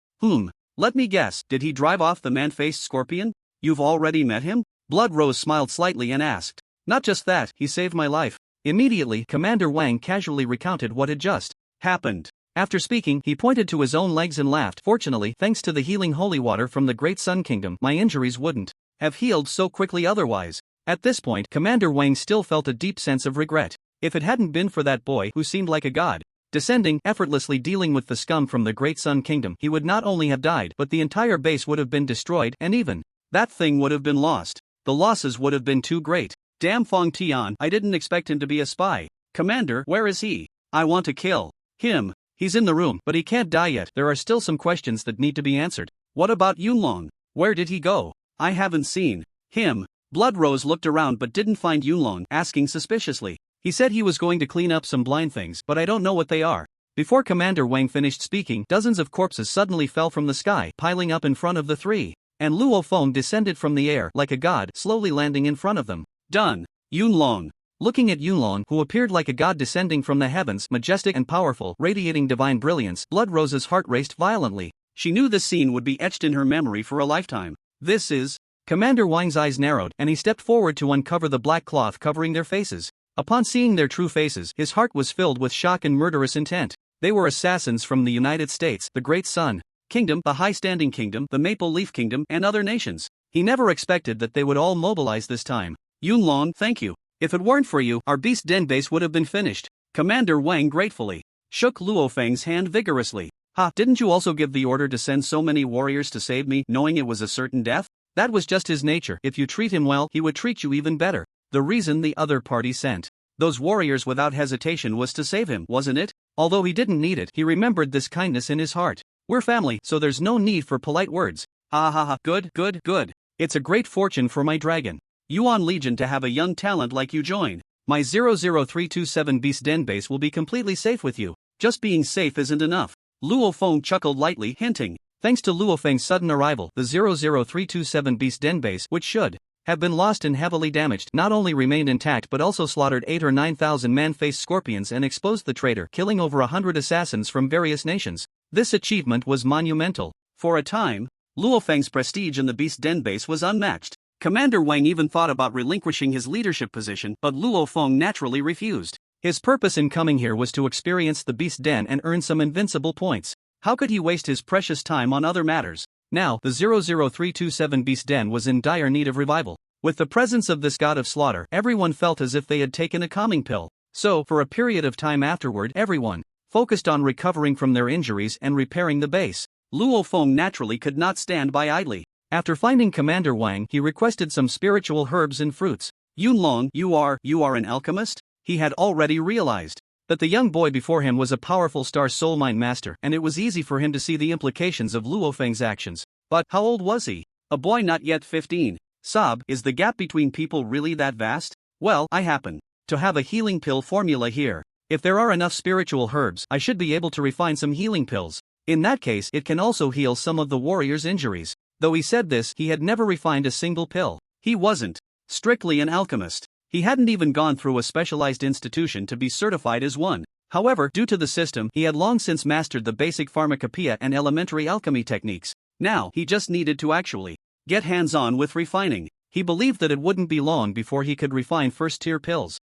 [SPEAKER 1] Let me guess, did he drive off the man-faced scorpion? You've already met him? Blood Rose smiled slightly and asked. Not just that, he saved my life. Immediately, Commander Wang casually recounted what had just happened. After speaking, he pointed to his own legs and laughed. Fortunately, thanks to the healing holy water from the Great Sun Kingdom, my injuries wouldn't have healed so quickly otherwise. At this point, Commander Wang still felt a deep sense of regret. If it hadn't been for that boy who seemed like a god, descending, effortlessly dealing with the scum from the Great Sun Kingdom, he would not only have died, but the entire base would have been destroyed, and even that thing would have been lost. The losses would have been too great. Damn Fong Tian, I didn't expect him to be a spy. Commander, where is he? I want to kill him. He's in the room, but he can't die yet. There are still some questions that need to be answered. What about Yunlong? Where did he go? I haven't seen him. Blood Rose looked around but didn't find Yunlong, asking suspiciously. He said he was going to clean up some blind things, but I don't know what they are. Before Commander Wang finished speaking, dozens of corpses suddenly fell from the sky, piling up in front of the three, and Luo Feng descended from the air like a god, slowly landing in front of them. Done. Yunlong. Looking at Yunlong, who appeared like a god descending from the heavens, majestic and powerful, radiating divine brilliance, Blood Rose's heart raced violently. She knew this scene would be etched in her memory for a lifetime. This is... Commander Wang's eyes narrowed, and he stepped forward to uncover the black cloth covering their faces. Upon seeing their true faces, his heart was filled with shock and murderous intent. They were assassins from the United States, the Great Sun Kingdom, the High Standing Kingdom, the Maple Leaf Kingdom, and other nations. He never expected that they would all mobilize this time. Yunlong, thank you. If it weren't for you, our Beast Den base would have been finished. Commander Wang gratefully shook Luo Feng's hand vigorously. Ha, didn't you also give the order to send so many warriors to save me, knowing it was a certain death? That was just his nature. If you treat him well, he would treat you even better. The reason the other party sent those warriors without hesitation was to save him, wasn't it? Although he didn't need it, he remembered this kindness in his heart. We're family, so there's no need for polite words. Ha ha ha, good, good, good. It's a great fortune for my dragon Yuan Legion to have a young talent like you join. My 00327 Beast Den base will be completely safe with you. Just being safe isn't enough. Luo Feng chuckled lightly, hinting. Thanks to Luo Feng's sudden arrival, the 00327 Beast Den base, which should have been lost and heavily damaged, not only remained intact but also slaughtered 8 or 9,000 man-faced scorpions and exposed the traitor, killing over 100 assassins from various nations. This achievement was monumental. For a time, Luo Feng's prestige in the Beast Den base was unmatched. Commander Wang even thought about relinquishing his leadership position, but Luo Feng naturally refused. His purpose in coming here was to experience the Beast Den and earn some invincible points. How could he waste his precious time on other matters? Now, the 00327 Beast Den was in dire need of revival. With the presence of this god of slaughter, everyone felt as if they had taken a calming pill. So, for a period of time afterward, everyone focused on recovering from their injuries and repairing the base. Luo Feng naturally could not stand by idly. After finding Commander Wang, he requested some spiritual herbs and fruits. Yunlong, you are an alchemist? He had already realized that the young boy before him was a powerful star soul mind master, and it was easy for him to see the implications of Luo Feng's actions. But how old was he? A boy not yet 15. Sob, is the gap between people really that vast? Well, I happen to have a healing pill formula here. If there are enough spiritual herbs, I should be able to refine some healing pills. In that case, it can also heal some of the warrior's injuries. Though he said this, he had never refined a single pill. He wasn't strictly an alchemist. He hadn't even gone through a specialized institution to be certified as one. However, due to the system, he had long since mastered the basic pharmacopoeia and elementary alchemy techniques. Now, he just needed to actually get hands-on with refining. He believed that it wouldn't be long before he could refine first-tier pills.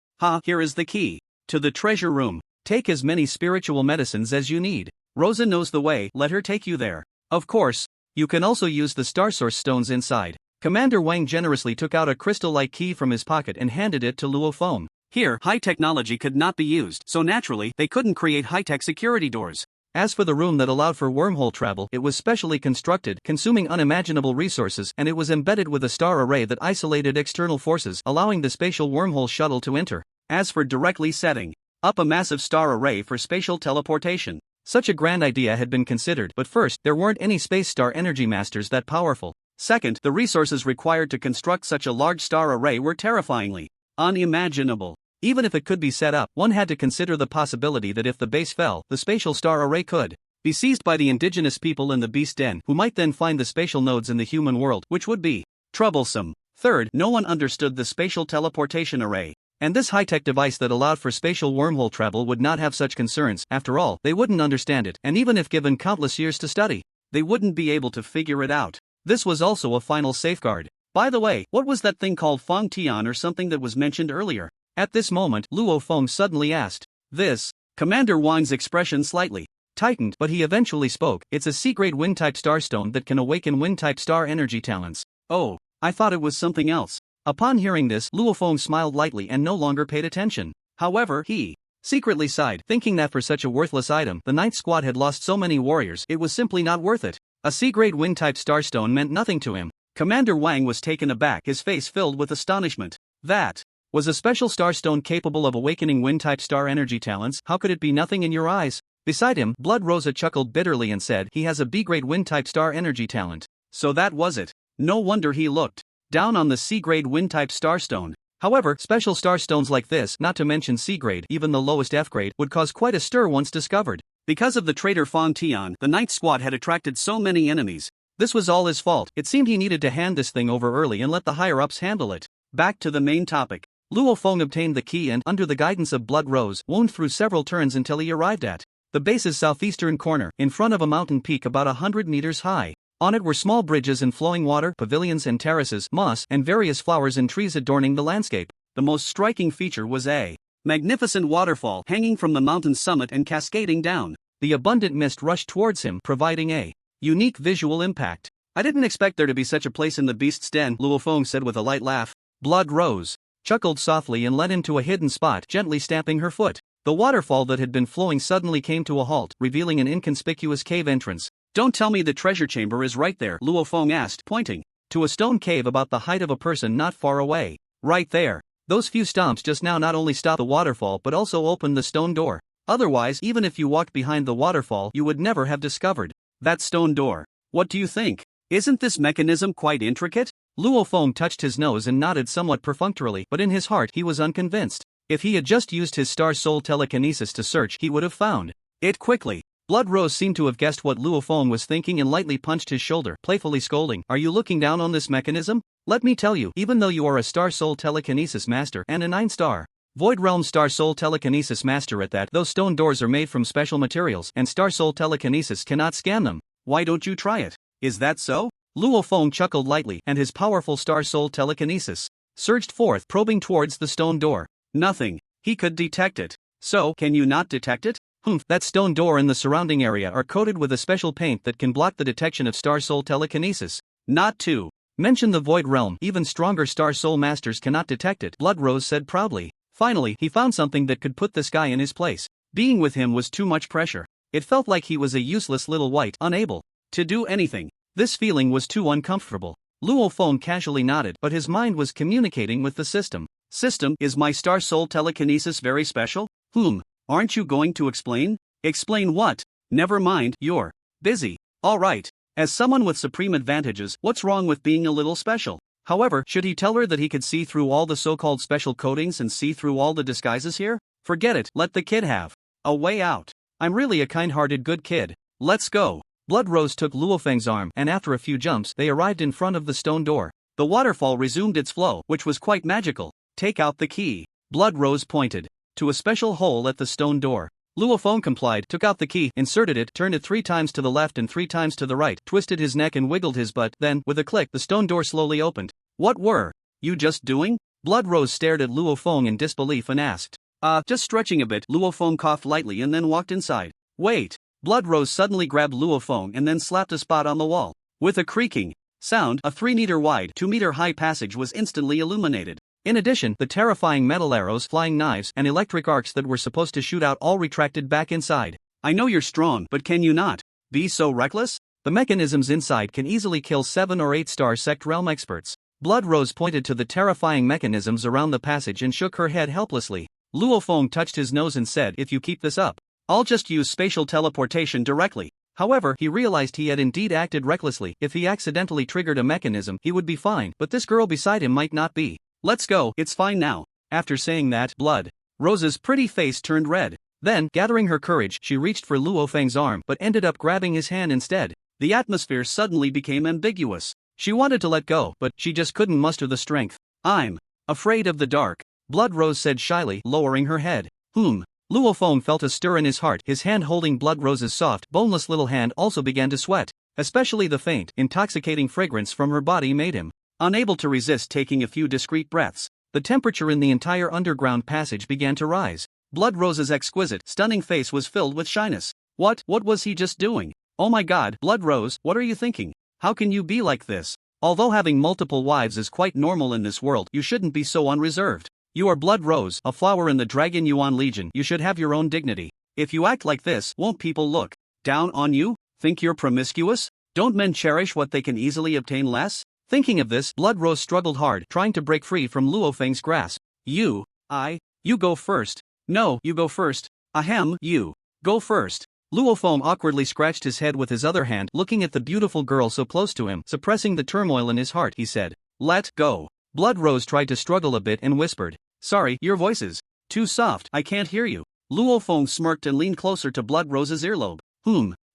[SPEAKER 1] Here is the key to the treasure room. Take as many spiritual medicines as you need. Rosa knows the way, let her take you there. Of course, you can also use the Star Source stones inside. Commander Wang generously took out a crystal-like key from his pocket and handed it to Luo Feng. Here, high technology could not be used, so naturally, they couldn't create high-tech security doors. As for the room that allowed for wormhole travel, it was specially constructed, consuming unimaginable resources, and it was embedded with a star array that isolated external forces, allowing the spatial wormhole shuttle to enter. As for directly setting up a massive star array for spatial teleportation, such a grand idea had been considered, but first, there weren't any space star energy masters that powerful. Second, the resources required to construct such a large star array were terrifyingly unimaginable. Even if it could be set up, one had to consider the possibility that if the base fell, the spatial star array could be seized by the indigenous people in the Beast Den, who might then find the spatial nodes in the human world, which would be troublesome. Third, no one understood the spatial teleportation array, and this high-tech device that allowed for spatial wormhole travel would not have such concerns. After all, they wouldn't understand it, and even if given countless years to study, they wouldn't be able to figure it out. This was also a final safeguard. By the way, what was that thing called Fong Tian or something that was mentioned earlier? At this moment, Luo Feng suddenly asked. This, Commander Wang's expression slightly tightened, but he eventually spoke. It's a C-grade wind-type starstone that can awaken wind-type star energy talents. Oh, I thought it was something else. Upon hearing this, Luofeng smiled lightly and no longer paid attention. However, he secretly sighed, thinking that for such a worthless item, the Ninth Squad had lost so many warriors, it was simply not worth it. A C-grade wind-type starstone meant nothing to him. Commander Wang was taken aback, his face filled with astonishment. That was a special starstone capable of awakening wind-type star energy talents. How could it be nothing in your eyes? Beside him, Blood Rosa chuckled bitterly and said, he has a B-grade wind-type star energy talent. So that was it. No wonder he looked down on the C-grade wind-type starstone. However, special starstones like this, not to mention C-grade, even the lowest F-grade, would cause quite a stir once discovered. Because of the traitor Fang Tian, the Ninth Squad had attracted so many enemies. This was all his fault. It seemed he needed to hand this thing over early and let the higher-ups handle it. Back to the main topic. Luofeng obtained the key and, under the guidance of Blood Rose, wound through several turns until he arrived at the base's southeastern corner, in front of a mountain peak about 100 meters high. On it were small bridges and flowing water, pavilions and terraces, moss, and various flowers and trees adorning the landscape. The most striking feature was a magnificent waterfall hanging from the mountain's summit and cascading down. The abundant mist rushed towards him, providing a unique visual impact. I didn't expect there to be such a place in the beast's den, Luofeng said with a light laugh. Blood Rose chuckled softly and led him to a hidden spot, gently stamping her foot. The waterfall that had been flowing suddenly came to a halt, revealing an inconspicuous cave entrance. Don't tell me the treasure chamber is right there, Luofeng asked, pointing to a stone cave about the height of a person not far away. Right there. Those few stomps just now not only stopped the waterfall but also opened the stone door. Otherwise, even if you walked behind the waterfall, you would never have discovered that stone door. What do you think? Isn't this mechanism quite intricate? Luofeng touched his nose and nodded somewhat perfunctorily, but in his heart he was unconvinced. If he had just used his star soul telekinesis to search, he would have found it quickly. Blood Rose seemed to have guessed what Luofeng was thinking and lightly punched his shoulder, playfully scolding, "Are you looking down on this mechanism? Let me tell you, even though you are a star soul telekinesis master and a 9-star Void Realm Star Soul Telekinesis Master at that, those stone doors are made from special materials and Star Soul Telekinesis cannot scan them. Why don't you try it? Is that so?" Luofeng chuckled lightly, and his powerful Star Soul Telekinesis surged forth, probing towards the stone door. Nothing. He could detect it. So, can you not detect it? That stone door and the surrounding area are coated with a special paint that can block the detection of Star Soul Telekinesis. Not to mention the Void Realm, even stronger Star Soul Masters cannot detect it, Blood Rose said proudly. Finally, he found something that could put this guy in his place. Being with him was too much pressure. It felt like he was a useless little wight, unable to do anything. This feeling was too uncomfortable. Luofeng casually nodded, but his mind was communicating with the system. System, is my Star Soul Telekinesis very special? Aren't you going to explain? Explain what? Never mind, you're busy. Alright. As someone with supreme advantages, what's wrong with being a little special? However, should he tell her that he could see through all the so-called special coatings and see through all the disguises here? Forget it, let the kid have a way out. I'm really a kind-hearted good kid. Let's go. Blood Rose took Luofeng's arm, and after a few jumps, they arrived in front of the stone door. The waterfall resumed its flow, which was quite magical. Take out the key. Blood Rose pointed to a special hole at the stone door. Luofeng complied, took out the key, inserted it, turned it 3 times to the left and 3 times to the right, twisted his neck and wiggled his butt, then, with a click, the stone door slowly opened. What were you just doing? Blood Rose stared at Luofeng in disbelief and asked. Just stretching a bit, Luofeng coughed lightly and then walked inside. Wait. Blood Rose suddenly grabbed Luofeng and then slapped a spot on the wall. With a creaking sound, a 3-meter wide, 2-meter high passage was instantly illuminated. In addition, the terrifying metal arrows, flying knives, and electric arcs that were supposed to shoot out all retracted back inside. I know you're strong, but can you not be so reckless? The mechanisms inside can easily kill 7 or 8-star Sect Realm experts. Blood Rose pointed to the terrifying mechanisms around the passage and shook her head helplessly. Luofeng touched his nose and said, if you keep this up, I'll just use spatial teleportation directly. However, he realized he had indeed acted recklessly. If he accidentally triggered a mechanism, he would be fine, but this girl beside him might not be. Let's go, it's fine now. After saying that, Blood Rose's pretty face turned red. Then, gathering her courage, she reached for Luofeng's arm but ended up grabbing his hand instead. The atmosphere suddenly became ambiguous. She wanted to let go, but she just couldn't muster the strength. I'm afraid of the dark, Blood Rose said shyly, lowering her head. Luofeng felt a stir in his heart. His hand holding Blood Rose's soft, boneless little hand also began to sweat. Especially the faint, intoxicating fragrance from her body made him unable to resist taking a few discreet breaths. The temperature in the entire underground passage began to rise. Blood Rose's exquisite, stunning face was filled with shyness. What was he just doing? Oh my god, Blood Rose, what are you thinking? How can you be like this? Although having multiple wives is quite normal in this world, you shouldn't be so unreserved. You are Blood Rose, a flower in the Dragon Yuan Legion. You should have your own dignity. If you act like this, won't people look down on you? Think you're promiscuous? Don't men cherish what they can easily obtain less? Thinking of this, Blood Rose struggled hard, trying to break free from Luo Feng's grasp. You go first. No, you go first. Ahem, you go first. Luo Feng awkwardly scratched his head with his other hand, looking at the beautiful girl so close to him. Suppressing the turmoil in his heart, he said, "Let go." Blood Rose tried to struggle a bit and whispered, "Sorry, your voice is too soft, I can't hear you." Luo Feng smirked and leaned closer to Blood Rose's earlobe.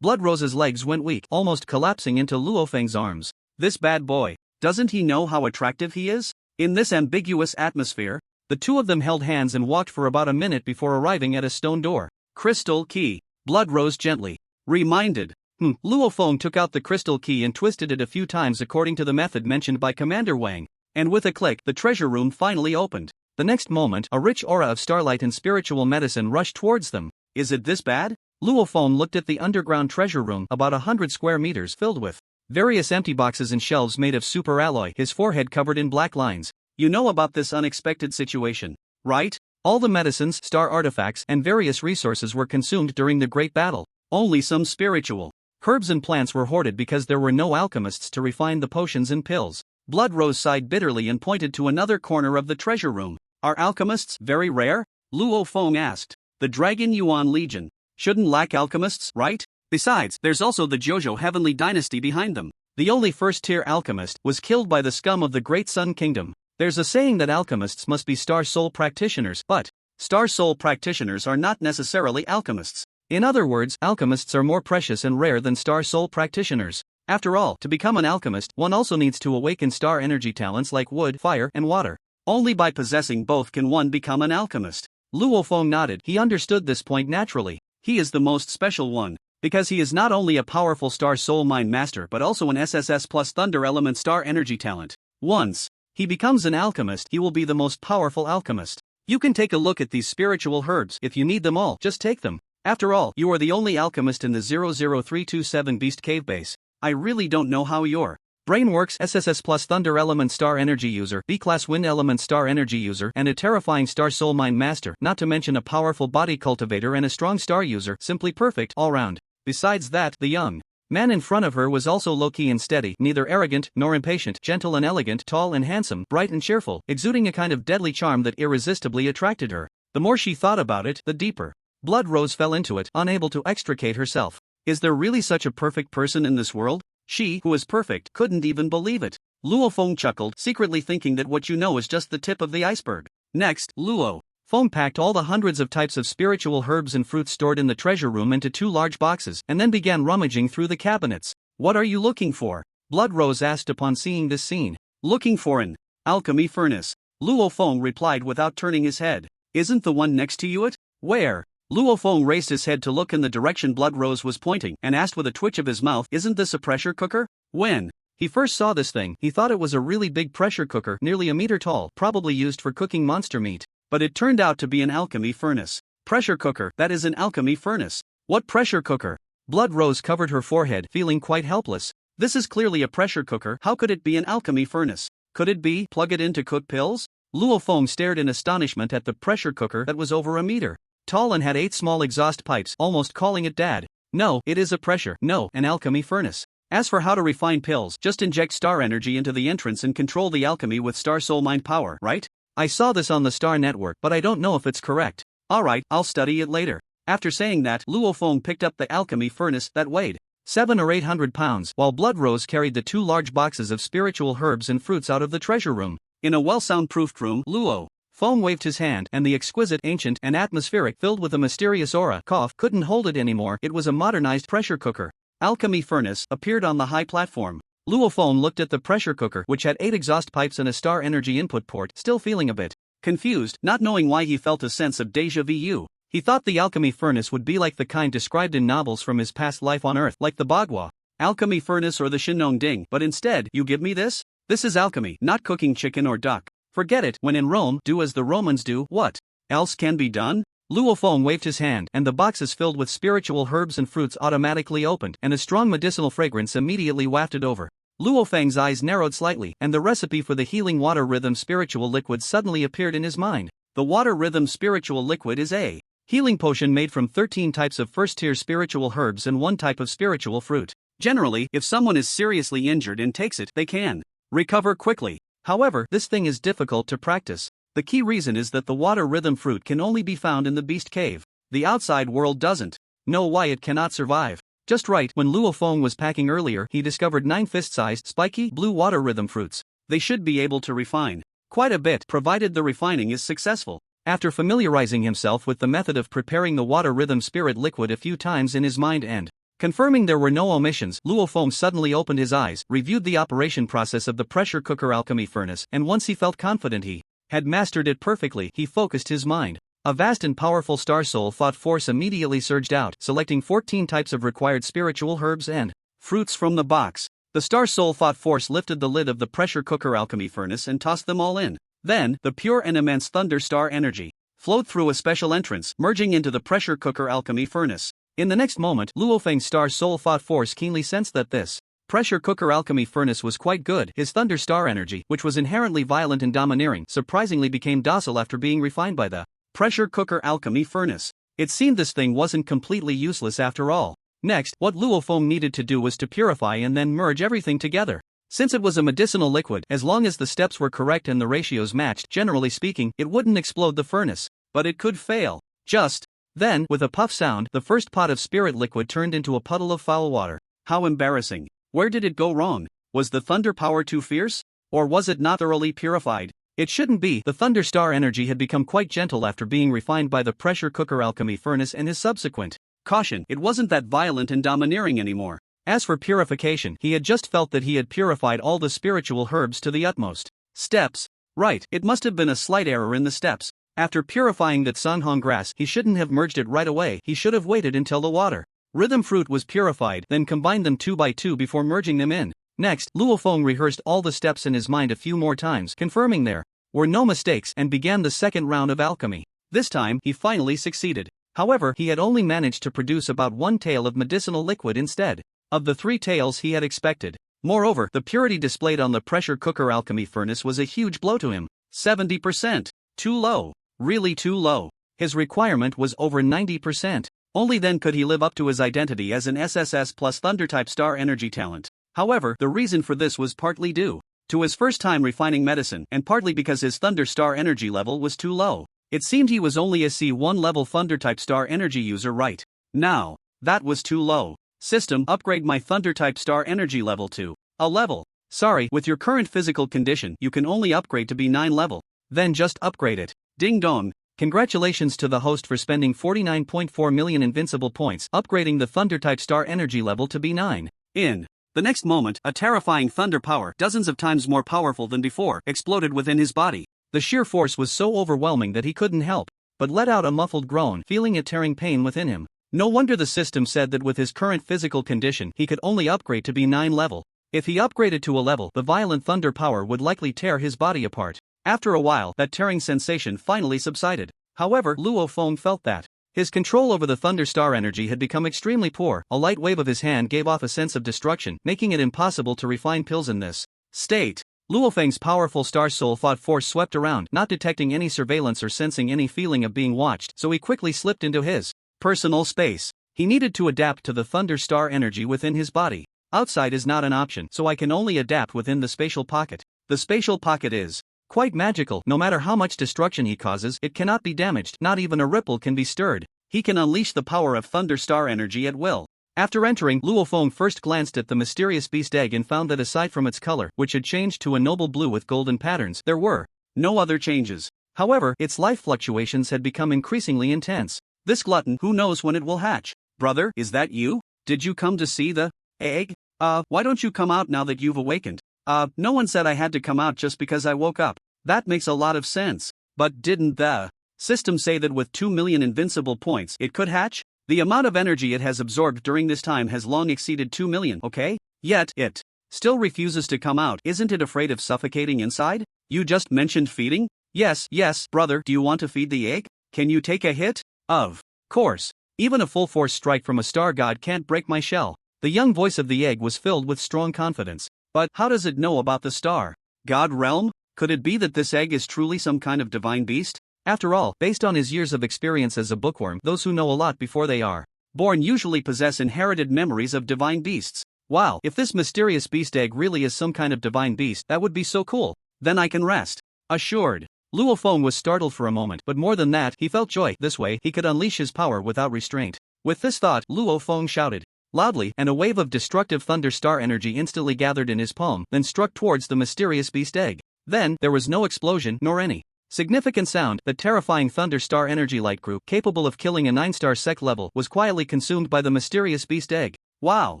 [SPEAKER 1] Blood Rose's legs went weak, almost collapsing into Luo Feng's arms. This bad boy, doesn't he know how attractive he is? In this ambiguous atmosphere, the two of them held hands and walked for about a minute before arriving at a stone door. Crystal key. Blood Rose gently reminded. Luo Feng took out the crystal key and twisted it a few times according to the method mentioned by Commander Wang, and with a click, the treasure room finally opened. The next moment, a rich aura of starlight and spiritual medicine rushed towards them. Is it this bad? Luo Feng looked at the underground treasure room, about 100 square meters, filled with various empty boxes and shelves made of super alloy, his forehead covered in black lines. You know about this unexpected situation, right? All the medicines, star artifacts, and various resources were consumed during the Great Battle. Only some spiritual herbs and plants were hoarded because there were no alchemists to refine the potions and pills. Blood Rose sighed bitterly and pointed to another corner of the treasure room. Are alchemists very rare? Luo Feng asked. The Dragon Yuan Legion shouldn't lack alchemists, right? Besides, there's also the Jojo Heavenly Dynasty behind them. The only first-tier alchemist was killed by the scum of the Great Sun Kingdom. There's a saying that alchemists must be Star Soul practitioners, but Star Soul practitioners are not necessarily alchemists. In other words, alchemists are more precious and rare than Star Soul practitioners. After all, to become an alchemist, one also needs to awaken star energy talents like wood, fire, and water. Only by possessing both can one become an alchemist. Luo Feng nodded. He understood this point naturally. He is the most special one, because he is not only a powerful Star Soul Mind Master but also an SSS plus Thunder Element Star Energy talent. Once he becomes an alchemist, he will be the most powerful alchemist. You can take a look at these spiritual herbs. If you need them all, just take them. After all, you are the only alchemist in the 00327 Beast Cave base. I really don't know how your brain works. SSS plus Thunder Element Star Energy User, B-Class Wind Element Star Energy User, and a terrifying Star Soul Mind Master, not to mention a powerful Body Cultivator and a strong Star User, simply perfect all round. Besides that, the young man in front of her was also low-key and steady, neither arrogant nor impatient, gentle and elegant, tall and handsome, bright and cheerful, exuding a kind of deadly charm that irresistibly attracted her. The more she thought about it, the deeper Blood Rose fell into it, unable to extricate herself. Is there really such a perfect person in this world? She, who is perfect, couldn't even believe it. Luo Feng chuckled, secretly thinking that what you know is just the tip of the iceberg. Next, Luo Feng packed all the hundreds of types of spiritual herbs and fruits stored in the treasure room into 2 large boxes, and then began rummaging through the cabinets. What are you looking for? Blood Rose asked upon seeing this scene. Looking for an alchemy furnace. Luo Feng replied without turning his head. Isn't the one next to you it? Where? Luo Feng raised his head to look in the direction Blood Rose was pointing, and asked with a twitch of his mouth, isn't this a pressure cooker? When he first saw this thing, he thought it was a really big pressure cooker, nearly a meter tall, probably used for cooking monster meat. But it turned out to be an alchemy furnace. Pressure cooker, that is an alchemy furnace. What pressure cooker? Blood Rose covered her forehead, feeling quite helpless. This is clearly a pressure cooker. How could it be an alchemy furnace? Could it be, plug it in to cook pills? Luo Feng stared in astonishment at the pressure cooker that was over a meter tall and had 8 small exhaust pipes, almost calling it dad. No, it is a pressure, no, an alchemy furnace. As for how to refine pills, just inject star energy into the entrance and control the alchemy with Star Soul Mind power, right? I saw this on the Star Network, but I don't know if it's correct. Alright, I'll study it later. After saying that, Luo Feng picked up the alchemy furnace that weighed 700 or 800 pounds, while Blood Rose carried the 2 large boxes of spiritual herbs and fruits out of the treasure room. In a well-soundproofed room, Luo Feng waved his hand, and the exquisite, ancient, and atmospheric, filled with a mysterious aura, couldn't hold it anymore. It was a modernized pressure cooker. Alchemy furnace appeared on the high platform. Luo Feng looked at the pressure cooker, which had 8 exhaust pipes and a star energy input port, still feeling a bit confused, not knowing why he felt a sense of déjà vu. He thought the alchemy furnace would be like the kind described in novels from his past life on Earth, like the Bagua alchemy furnace or the Shinong Ding, but instead, you give me this? This is alchemy, not cooking chicken or duck. Forget it. When in Rome, do as the Romans do. What else can be done? Luo Feng waved his hand, and the boxes filled with spiritual herbs and fruits automatically opened, and a strong medicinal fragrance immediately wafted over. Luo Feng's eyes narrowed slightly, and the recipe for the healing water rhythm spiritual liquid suddenly appeared in his mind. The water rhythm spiritual liquid is a healing potion made from 13 types of first-tier spiritual herbs and 1 type of spiritual fruit. Generally, if someone is seriously injured and takes it, they can recover quickly. However, this thing is difficult to practice. The key reason is that the water rhythm fruit can only be found in the beast cave. The outside world doesn't know why it cannot survive. Just right, when Luo Feng was packing earlier, he discovered 9 fist-sized, spiky, blue water rhythm fruits. They should be able to refine quite a bit, provided the refining is successful. After familiarizing himself with the method of preparing the water rhythm spirit liquid a few times in his mind and confirming there were no omissions, Luo Feng suddenly opened his eyes, reviewed the operation process of the pressure cooker alchemy furnace, and once he felt confident he had mastered it perfectly, he focused his mind. A vast and powerful star soul thought force immediately surged out, selecting 14 types of required spiritual herbs and fruits from the box. The star soul thought force lifted the lid of the pressure cooker alchemy furnace and tossed them all in. Then, the pure and immense thunder star energy flowed through a special entrance, merging into the pressure cooker alchemy furnace. In the next moment, Luo Feng's star soul thought force keenly sensed that this pressure cooker alchemy furnace was quite good. His thunder star energy, which was inherently violent and domineering, surprisingly became docile after being refined by the pressure cooker alchemy furnace. It seemed this thing wasn't completely useless after all. Next, what Luo Feng needed to do was to purify and then merge everything together. Since it was a medicinal liquid, as long as the steps were correct and the ratios matched, generally speaking, it wouldn't explode the furnace. But it could fail. Just then, with a puff sound, the first pot of spirit liquid turned into a puddle of foul water. How embarrassing. Where did it go wrong? Was the thunder power too fierce? Or was it not thoroughly purified? It shouldn't be. The thunder star energy had become quite gentle after being refined by the pressure cooker alchemy furnace and his subsequent caution. It wasn't that violent and domineering anymore. As for purification, he had just felt that he had purified all the spiritual herbs to the utmost. Steps. Right, it must have been a slight error in the steps. After purifying that Sanhong grass, he shouldn't have merged it right away. He should have waited until the water rhythm fruit was purified, then combined them 2 by 2 before merging them in. Next, Luo Feng rehearsed all the steps in his mind a few more times, confirming there were no mistakes, and began the second round of alchemy. This time, he finally succeeded. However, he had only managed to produce about 1 tael of medicinal liquid instead of the 3 taels he had expected. Moreover, the purity displayed on the pressure cooker alchemy furnace was a huge blow to him. 70%. Too low. Really too low. His requirement was over 90%. Only then could he live up to his identity as an SSS plus Thunder-type star energy talent. However, the reason for this was partly due to his first time refining medicine, and partly because his Thunder star energy level was too low. It seemed he was only a C1 level Thunder-type star energy user right now. That was too low. System, upgrade my Thunder-type star energy level to a level. Sorry, with your current physical condition, you can only upgrade to B9 level. Then just upgrade it. Ding dong. Congratulations to the host for spending 49.4 million invincible points upgrading the Thunder-type star energy level to B9. In the next moment, a terrifying thunder power, dozens of times more powerful than before, exploded within his body. The sheer force was so overwhelming that he couldn't help but let out a muffled groan, feeling a tearing pain within him. No wonder the system said that with his current physical condition, he could only upgrade to B9 level. If he upgraded to a level, the violent thunder power would likely tear his body apart. After a while, that tearing sensation finally subsided. However, Luo Feng felt that his control over the thunder star energy had become extremely poor. A light wave of his hand gave off a sense of destruction, making it impossible to refine pills in this state. Luo Feng's powerful star soul thought force swept around, not detecting any surveillance or sensing any feeling of being watched, so he quickly slipped into his personal space. He needed to adapt to the thunder star energy within his body. Outside is not an option, so I can only adapt within the spatial pocket. The spatial pocket is quite magical. No matter how much destruction he causes, it cannot be damaged. Not even a ripple can be stirred. He can unleash the power of thunder star energy at will. After entering, Luo Feng first glanced at the mysterious beast egg and found that aside from its color, which had changed to a noble blue with golden patterns, there were no other changes. However, its life fluctuations had become increasingly intense. This glutton, who knows when it will hatch? Brother, is that you? Did you come to see the egg? Why don't you come out now that you've awakened? No one said I had to come out just because I woke up. That makes a lot of sense. But didn't the system say that with 2 million invincible points it could hatch? The amount of energy it has absorbed during this time has long exceeded 2 million, okay? Yet, it still refuses to come out. Isn't it afraid of suffocating inside? You just mentioned feeding? Yes, brother, do you want to feed the egg? Can you take a hit? Of course, even a full-force strike from a star god can't break my shell. The young voice of the egg was filled with strong confidence. But how does it know about the star god realm? Could it be that this egg is truly some kind of divine beast? After all, based on his years of experience as a bookworm, those who know a lot before they are born usually possess inherited memories of divine beasts. Wow, if this mysterious beast egg really is some kind of divine beast, that would be so cool. Then I can rest assured. Luo Feng was startled for a moment, but more than that, he felt joy. This way, he could unleash his power without restraint. With this thought, Luo Feng shouted loudly, and a wave of destructive thunder star energy instantly gathered in his palm, then struck towards the mysterious beast egg. Then, there was no explosion, nor any significant sound. The terrifying thunder star energy light group, capable of killing a 9-star sec level, was quietly consumed by the mysterious beast egg. Wow,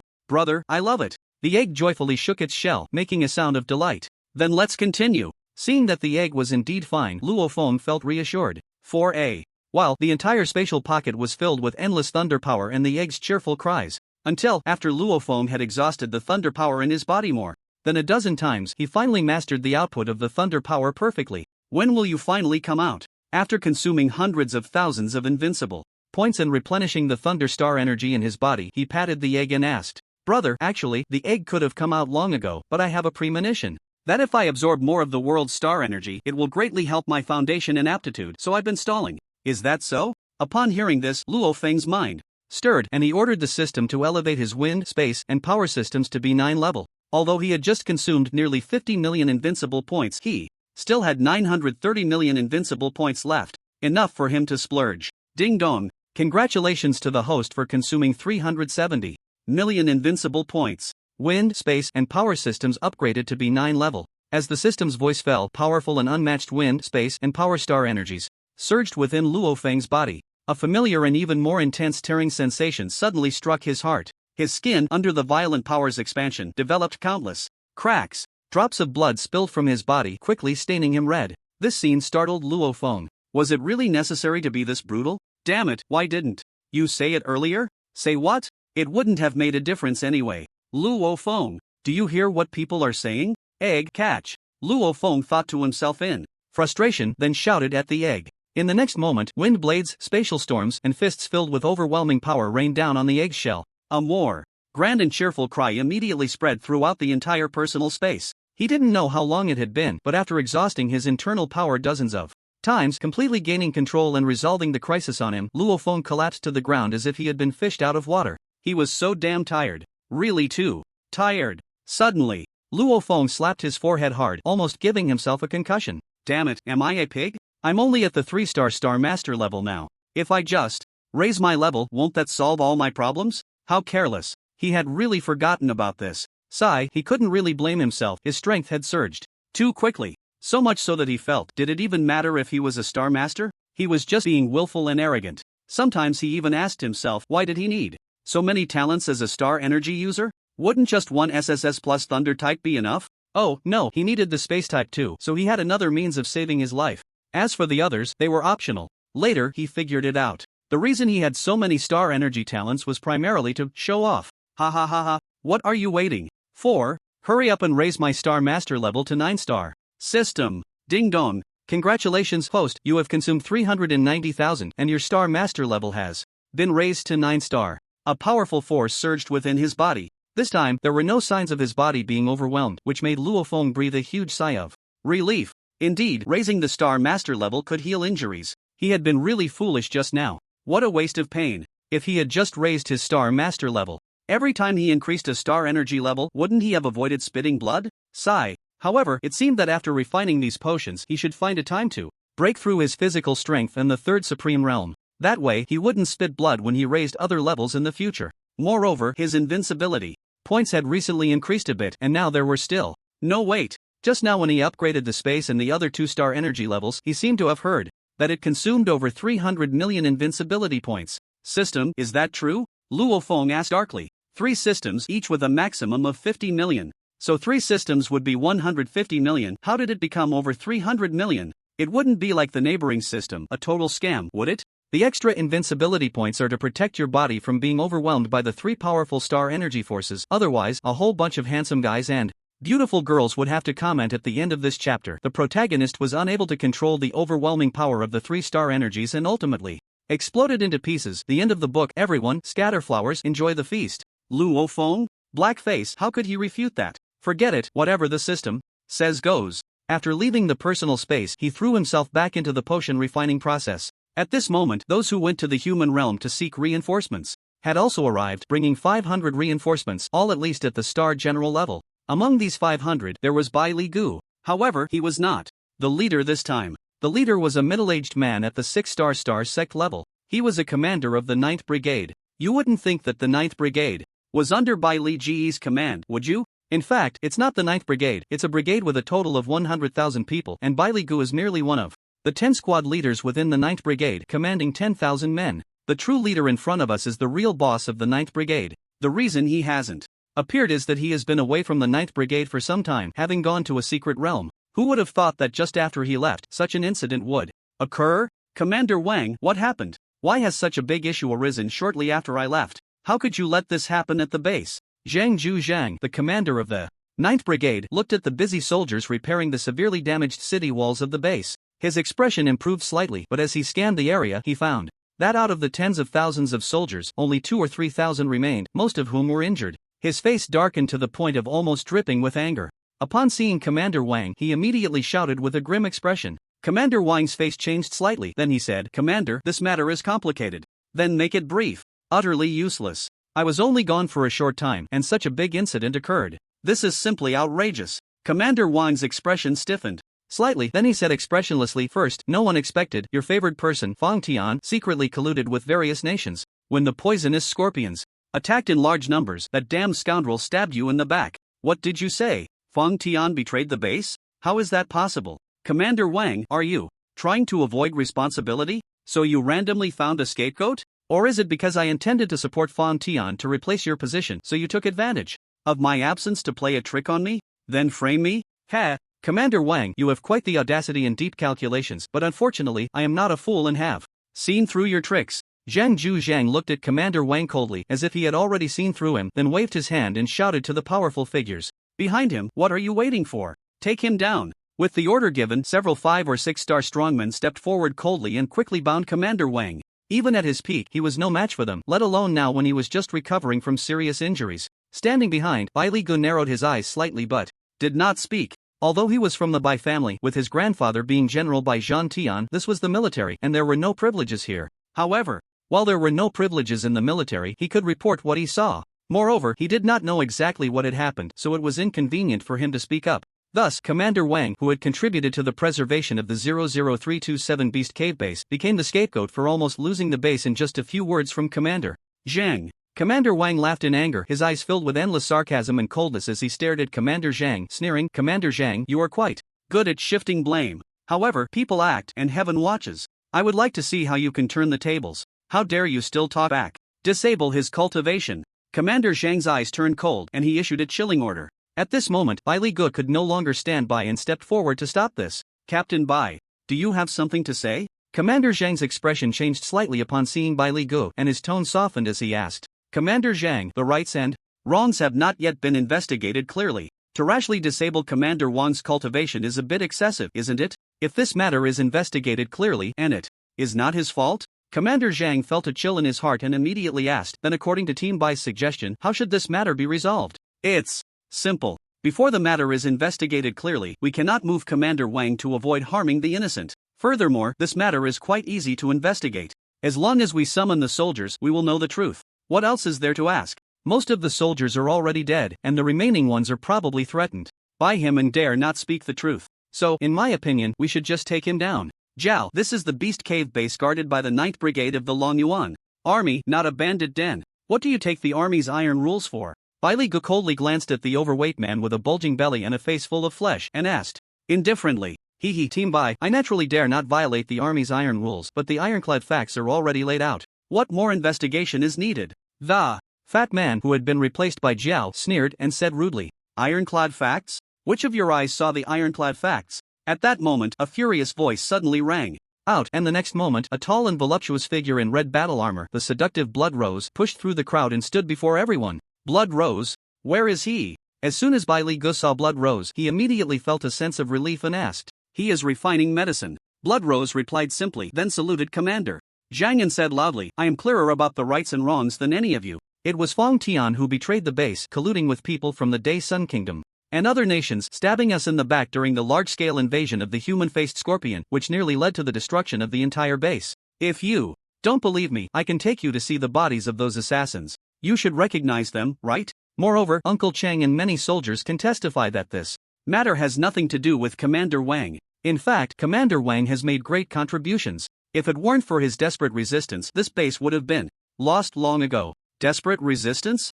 [SPEAKER 1] brother, I love it. The egg joyfully shook its shell, making a sound of delight. Then let's continue. Seeing that the egg was indeed fine, Luo Feng felt reassured. 4a. While the entire spatial pocket was filled with endless thunder power and the egg's cheerful cries. Until, after Luo Feng had exhausted the thunder power in his body more than a dozen times, he finally mastered the output of the thunder power perfectly. When will you finally come out? After consuming hundreds of thousands of invincible points and replenishing the thunder star energy in his body, he patted the egg and asked, brother, actually, the egg could have come out long ago, but I have a premonition that if I absorb more of the world's star energy, it will greatly help my foundation and aptitude, so I've been stalling. Is that so? Upon hearing this, Luo Feng's mind stirred, and he ordered the system to elevate his wind, space, and power systems to B9 level. Although he had just consumed nearly 50 million invincible points, he still had 930 million invincible points left, enough for him to splurge. Ding dong, congratulations to the host for consuming 370 million invincible points. Wind, space, and power systems upgraded to B9 level. As the system's voice fell, powerful and unmatched wind, space, and power star energies surged within Luo Feng's body. A familiar and even more intense tearing sensation suddenly struck his heart. His skin, under the violent power's expansion, developed countless cracks. Drops of blood spilled from his body, quickly staining him red. This scene startled Luo Feng. Was it really necessary to be this brutal? Damn it, why didn't you say it earlier? Say what? It wouldn't have made a difference anyway. Luo Feng, do you hear what people are saying? Egg catch. Luo Feng thought to himself in frustration, then shouted at the egg. In the next moment, wind blades, spatial storms, and fists filled with overwhelming power rained down on the egg's shell. A more grand and cheerful cry immediately spread throughout the entire personal space. He didn't know how long it had been, but after exhausting his internal power dozens of times, completely gaining control and resolving the crisis on him, Luo Feng collapsed to the ground as if he had been fished out of water. He was so damn tired. Really too tired. Suddenly, Luo Feng slapped his forehead hard, almost giving himself a concussion. Damn it, am I a pig? I'm only at the 3-star Star Master level now. If I just raise my level, won't that solve all my problems? How careless. He had really forgotten about this. Sigh, he couldn't really blame himself. His strength had surged too quickly. So much so that he felt, did it even matter if he was a Star Master? He was just being willful and arrogant. Sometimes he even asked himself, why did he need so many talents as a star energy user? Wouldn't just one SSS plus Thunder type be enough? Oh, no, he needed the space type too, so he had another means of saving his life. As for the others, they were optional. Later, he figured it out. The reason he had so many star energy talents was primarily to show off. Ha ha ha ha, what are you waiting for? Hurry up and raise my Star Master level to 9-star. System. Ding dong. Congratulations, host, you have consumed 390,000 and your Star Master level has been raised to 9-star. A powerful force surged within his body. This time, there were no signs of his body being overwhelmed, which made Luo Feng breathe a huge sigh of relief. Indeed, raising the Star Master level could heal injuries. He had been really foolish just now. What a waste of pain. If he had just raised his Star Master level, every time he increased a star energy level, wouldn't he have avoided spitting blood? Sigh. However, it seemed that after refining these potions, he should find a time to break through his physical strength in the 3rd Supreme Realm. That way, he wouldn't spit blood when he raised other levels in the future. Moreover, his invincibility points had recently increased a bit, and now there were still no wait. Just now when he upgraded the space and the other 2-star energy levels, he seemed to have heard that it consumed over 300 million invincibility points. System, is that true? Luo Feng asked darkly. 3 systems, each with a maximum of 50 million. So 3 systems would be 150 million. How did it become over 300 million? It wouldn't be like the neighboring system, a total scam, would it? The extra invincibility points are to protect your body from being overwhelmed by the 3 powerful star energy forces. Otherwise, a whole bunch of handsome guys and beautiful girls would have to comment at the end of this chapter. The protagonist was unable to control the overwhelming power of the 3-star energies and ultimately Exploded into pieces. The end of the book. Everyone, scatter flowers, enjoy the feast. Luo Feng? Blackface, how could he refute that? Forget it, whatever the system says goes. After leaving the personal space, he threw himself back into the potion refining process. At this moment, those who went to the human realm to seek reinforcements had also arrived, bringing 500 reinforcements, all at least at the star general level. Among these 500, there was Bai Li Gu. However, he was not the leader this time. The leader was a middle-aged man at the 6-star sect level. He was a commander of the 9th Brigade. You wouldn't think that the 9th Brigade was under Bai Li Ji's command, would you? In fact, it's not the 9th Brigade, it's a brigade with a total of 100,000 people, and Bai Li Gu is merely one of the 10 squad leaders within the 9th Brigade, commanding 10,000 men. The true leader in front of us is the real boss of the 9th Brigade. The reason he hasn't appeared is that he has been away from the 9th Brigade for some time, having gone to a secret realm. Who would have thought that just after he left, such an incident would occur? Commander Wang, what happened? Why has such a big issue arisen shortly after I left? How could you let this happen at the base? Zhang Zhujiang, the commander of the 9th Brigade, looked at the busy soldiers repairing the severely damaged city walls of the base. His expression improved slightly, but as he scanned the area, he found that out of the tens of thousands of soldiers, only 2,000 or 3,000 remained, most of whom were injured. His face darkened to the point of almost dripping with anger. Upon seeing Commander Wang, he immediately shouted with a grim expression. Commander Wang's face changed slightly, then he said, "Commander, this matter is complicated." "Then make it brief." "Utterly useless. I was only gone for a short time, and such a big incident occurred. This is simply outrageous." Commander Wang's expression stiffened slightly, then he said expressionlessly, "First, no one expected your favored person, Fang Tian, secretly colluded with various nations. When the poisonous scorpions attacked in large numbers, that damn scoundrel stabbed you in the back. What did you say? Fang Tian betrayed the base? How is that possible? Commander Wang, are you trying to avoid responsibility? So you randomly found a scapegoat? Or is it because I intended to support Fang Tian to replace your position, so you took advantage of my absence to play a trick on me? Then frame me? Ha! Commander Wang, you have quite the audacity and deep calculations, but unfortunately, I am not a fool and have seen through your tricks." Zhang Zhujiang looked at Commander Wang coldly, as if he had already seen through him, then waved his hand and shouted to the powerful figures behind him, "What are you waiting for? Take him down." With the order given, several 5- or 6-star strongmen stepped forward coldly and quickly bound Commander Wang. Even at his peak, he was no match for them, let alone now when he was just recovering from serious injuries. Standing behind, Bai Li Gu narrowed his eyes slightly but did not speak. Although he was from the Bai family, with his grandfather being General Bai Zhan Tian, this was the military, and there were no privileges here. However, while there were no privileges in the military, he could report what he saw. Moreover, he did not know exactly what had happened, so it was inconvenient for him to speak up. Thus, Commander Wang, who had contributed to the preservation of the 00327 Beast Cave base, became the scapegoat for almost losing the base in just a few words from Commander Zhang. Commander Wang laughed in anger, his eyes filled with endless sarcasm and coldness as he stared at Commander Zhang, sneering, "Commander Zhang, you are quite good at shifting blame. However, people act, and heaven watches. I would like to see how you can turn the tables. How dare you still talk back? Disable his cultivation." Commander Zhang's eyes turned cold, and he issued a chilling order. At this moment, Bai Li Gu could no longer stand by and stepped forward to stop this. "Captain Bai, do you have something to say?" Commander Zhang's expression changed slightly upon seeing Bai Li Gu, and his tone softened as he asked, "Commander Zhang, the rights and wrongs have not yet been investigated clearly. To rashly disable Commander Wang's cultivation is a bit excessive, isn't it? If this matter is investigated clearly, and it is not his fault?" Commander Zhang felt a chill in his heart and immediately asked, "Then according to Team Bai's suggestion, how should this matter be resolved?" "It's simple. Before the matter is investigated clearly, we cannot move Commander Wang to avoid harming the innocent. Furthermore, this matter is quite easy to investigate. As long as we summon the soldiers, we will know the truth. What else is there to ask? Most of the soldiers are already dead, and the remaining ones are probably threatened by him and dare not speak the truth. So, in my opinion, we should just take him down." "Zhao, this is the Beast Cave base guarded by the 9th Brigade of the Longyuan Army, not a bandit den. What do you take the army's iron rules for?" Bai Li Gu coldly glanced at the overweight man with a bulging belly and a face full of flesh, and asked indifferently, "Hee Team Bai, I naturally dare not violate the army's iron rules, but the ironclad facts are already laid out. What more investigation is needed?" The fat man, who had been replaced by Jiao, sneered and said rudely, "Ironclad facts? Which of your eyes saw the ironclad facts?" At that moment, a furious voice suddenly rang out, and the next moment, a tall and voluptuous figure in red battle armor, the seductive Blood Rose, pushed through the crowd and stood before everyone. "Blood Rose? Where is he?" As soon as Bai Li Gu saw Blood Rose, he immediately felt a sense of relief and asked, "He is refining medicine." Blood Rose replied simply, then saluted Commander Zhang Yan said loudly, I am clearer about the rights and wrongs than any of you. It was Fang Tian who betrayed the base, colluding with people from the Day Sun Kingdom and other nations, stabbing us in the back during the large-scale invasion of the human-faced scorpion, which nearly led to the destruction of the entire base. If you don't believe me, I can take you to see the bodies of those assassins. You should recognize them, right? Moreover, Uncle Chang and many soldiers can testify that this matter has nothing to do with Commander Wang. In fact, Commander Wang has made great contributions. If it weren't for his desperate resistance, this base would have been lost long ago. Desperate resistance?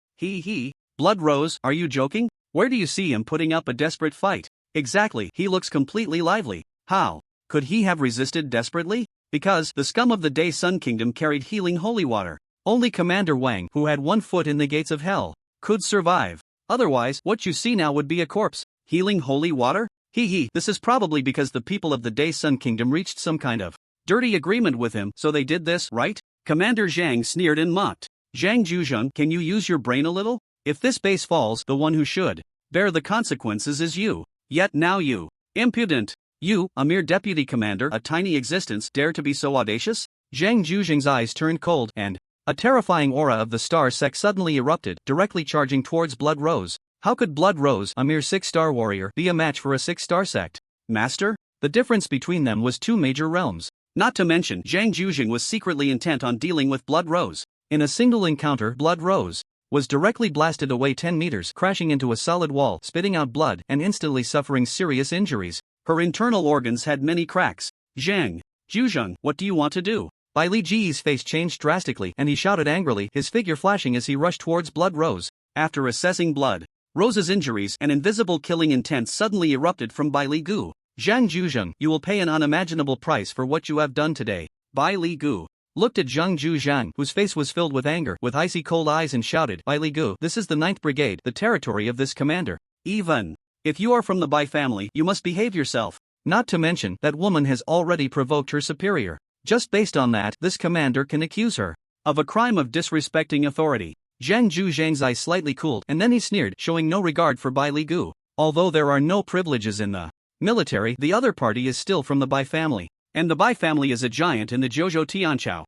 [SPEAKER 1] Blood Rose, are you joking? Where do you see him putting up a desperate fight? Exactly, he looks completely lively. How could he have resisted desperately? Because the scum of the Day Sun Kingdom carried healing holy water. Only Commander Wang, who had one foot in the gates of hell, could survive. Otherwise, what you see now would be a corpse. Healing holy water? This is probably because the people of the Day Sun Kingdom reached some kind of dirty agreement with him, so they did this, right? Commander Zhang sneered and mocked. Zhang Zhuzheng, can you use your brain a little? If this base falls, the one who should bear the consequences is you. Yet now you, impudent, you, a mere deputy commander, a tiny existence, dare to be so audacious? Zhang Zhuzheng's eyes turned cold, and a terrifying aura of the star sect suddenly erupted, directly charging towards Blood Rose. How could Blood Rose, a mere 6-star warrior, be a match for a 6-star sect? Master? The difference between them was 2 major realms. Not to mention, Zhang Zhuzheng was secretly intent on dealing with Blood Rose. In a single encounter, Blood Rose was directly blasted away 10 meters, crashing into a solid wall, spitting out blood, and instantly suffering serious injuries. Her internal organs had many cracks. Zhang Zhuzheng, what do you want to do? Bai Li Ji's face changed drastically, and he shouted angrily, his figure flashing as he rushed towards Blood Rose. After assessing Blood Rose's injuries, an invisible killing intent suddenly erupted from Bai Li Gu. Zhang Zhuzheng, you will pay an unimaginable price for what you have done today. Bai Li Gu looked at Zhang Zhuzheng, whose face was filled with anger, with icy cold eyes, and shouted, Bai Li Gu, this is the 9th Brigade, the territory of this commander. Even if you are from the Bai family, you must behave yourself. Not to mention, that woman has already provoked her superior. Just based on that, this commander can accuse her of a crime of disrespecting authority. Zhang Zhuzheng's eyes slightly cooled, and then he sneered, showing no regard for Bai Li Gu. Although there are no privileges in the military, the other party is still from the Bai family. And the Bai family is a giant in the Zhouzhou Tianchao.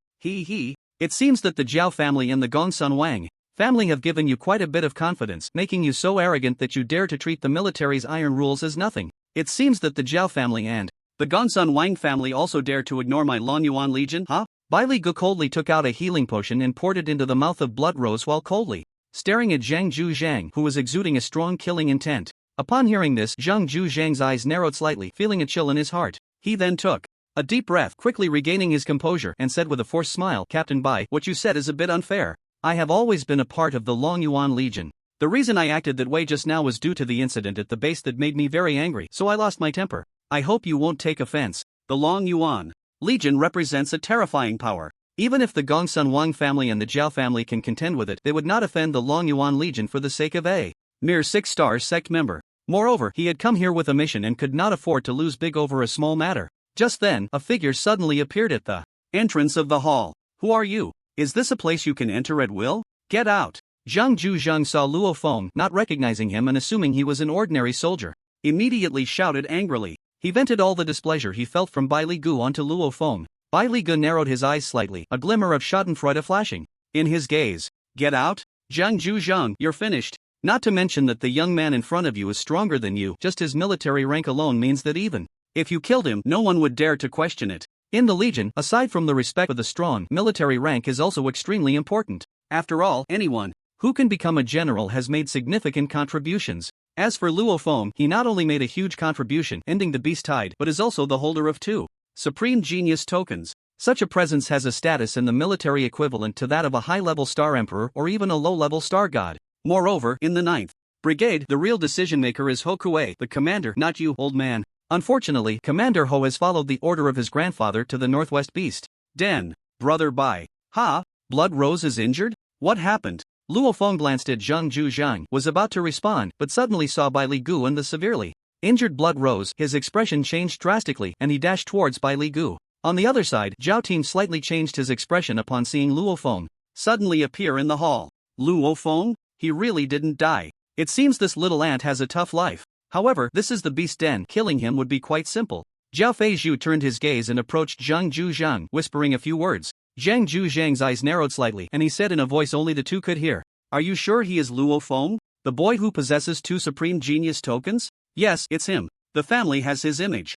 [SPEAKER 1] It seems that the Zhao family and the Gongsun Wang family have given you quite a bit of confidence, making you so arrogant that you dare to treat the military's iron rules as nothing. It seems that the Zhao family and the Gongsun Wang family also dare to ignore my Long Yuan Legion, huh? Bai Li Gu coldly took out a healing potion and poured it into the mouth of Blood Rose while coldly staring at Zhang Zhuzheng, who was exuding a strong killing intent. Upon hearing this, Zhang Zhuzheng's eyes narrowed slightly, feeling a chill in his heart. He then took a deep breath, quickly regaining his composure, and said with a forced smile, Captain Bai, what you said is a bit unfair. I have always been a part of the Long Yuan Legion. The reason I acted that way just now was due to the incident at the base that made me very angry, so I lost my temper. I hope you won't take offense. The Long Yuan Legion represents a terrifying power. Even if the Gongsun Wang family and the Zhao family can contend with it, they would not offend the Long Yuan Legion for the sake of a mere 6-star sect member. Moreover, he had come here with a mission and could not afford to lose big over a small matter. Just then, a figure suddenly appeared at the entrance of the hall. Who are you? Is this a place you can enter at will? Get out! Zhang Zhuzheng saw Luo Feng, not recognizing him and assuming he was an ordinary soldier, immediately shouted angrily. He vented all the displeasure he felt from Bai Li Gu onto Luo Feng. Bai Li Gu narrowed his eyes slightly, a glimmer of schadenfreude flashing in his gaze. Get out? Zhang Zhuzheng, you're finished. Not to mention that the young man in front of you is stronger than you, just his military rank alone means that even if you killed him, no one would dare to question it. In the Legion, aside from the respect of the strong, military rank is also extremely important. After all, anyone who can become a general has made significant contributions. As for Luo Feng, he not only made a huge contribution, ending the beast tide, but is also the holder of 2 Supreme Genius tokens. Such a presence has a status in the military equivalent to that of a high-level Star Emperor or even a low-level Star God. Moreover, in the 9th Brigade, the real decision-maker is Ho Kuei, the commander, not you, old man. Unfortunately, Commander Ho has followed the order of his grandfather to the Northwest Beast Den. Brother Bai. Ha? Blood Rose is injured? What happened? Luo Feng glanced at Zhang Zhuzheng, was about to respond, but suddenly saw Bai Li Gu and the severely injured Blood Rose. His expression changed drastically, and he dashed towards Bai Li Gu. On the other side, Zhao Ting slightly changed his expression upon seeing Luo Feng suddenly appear in the hall. Luo Feng? He really didn't die. It seems this little ant has a tough life. However, this is the beast den, killing him would be quite simple. Zhao Feizhu turned his gaze and approached Zhang Zhuzheng, whispering a few words. Zhang Zhujiang's eyes narrowed slightly and he said in a voice only the two could hear. Are you sure he is Luo Feng? The boy who possesses 2 supreme genius tokens? Yes, it's him. The family has his image.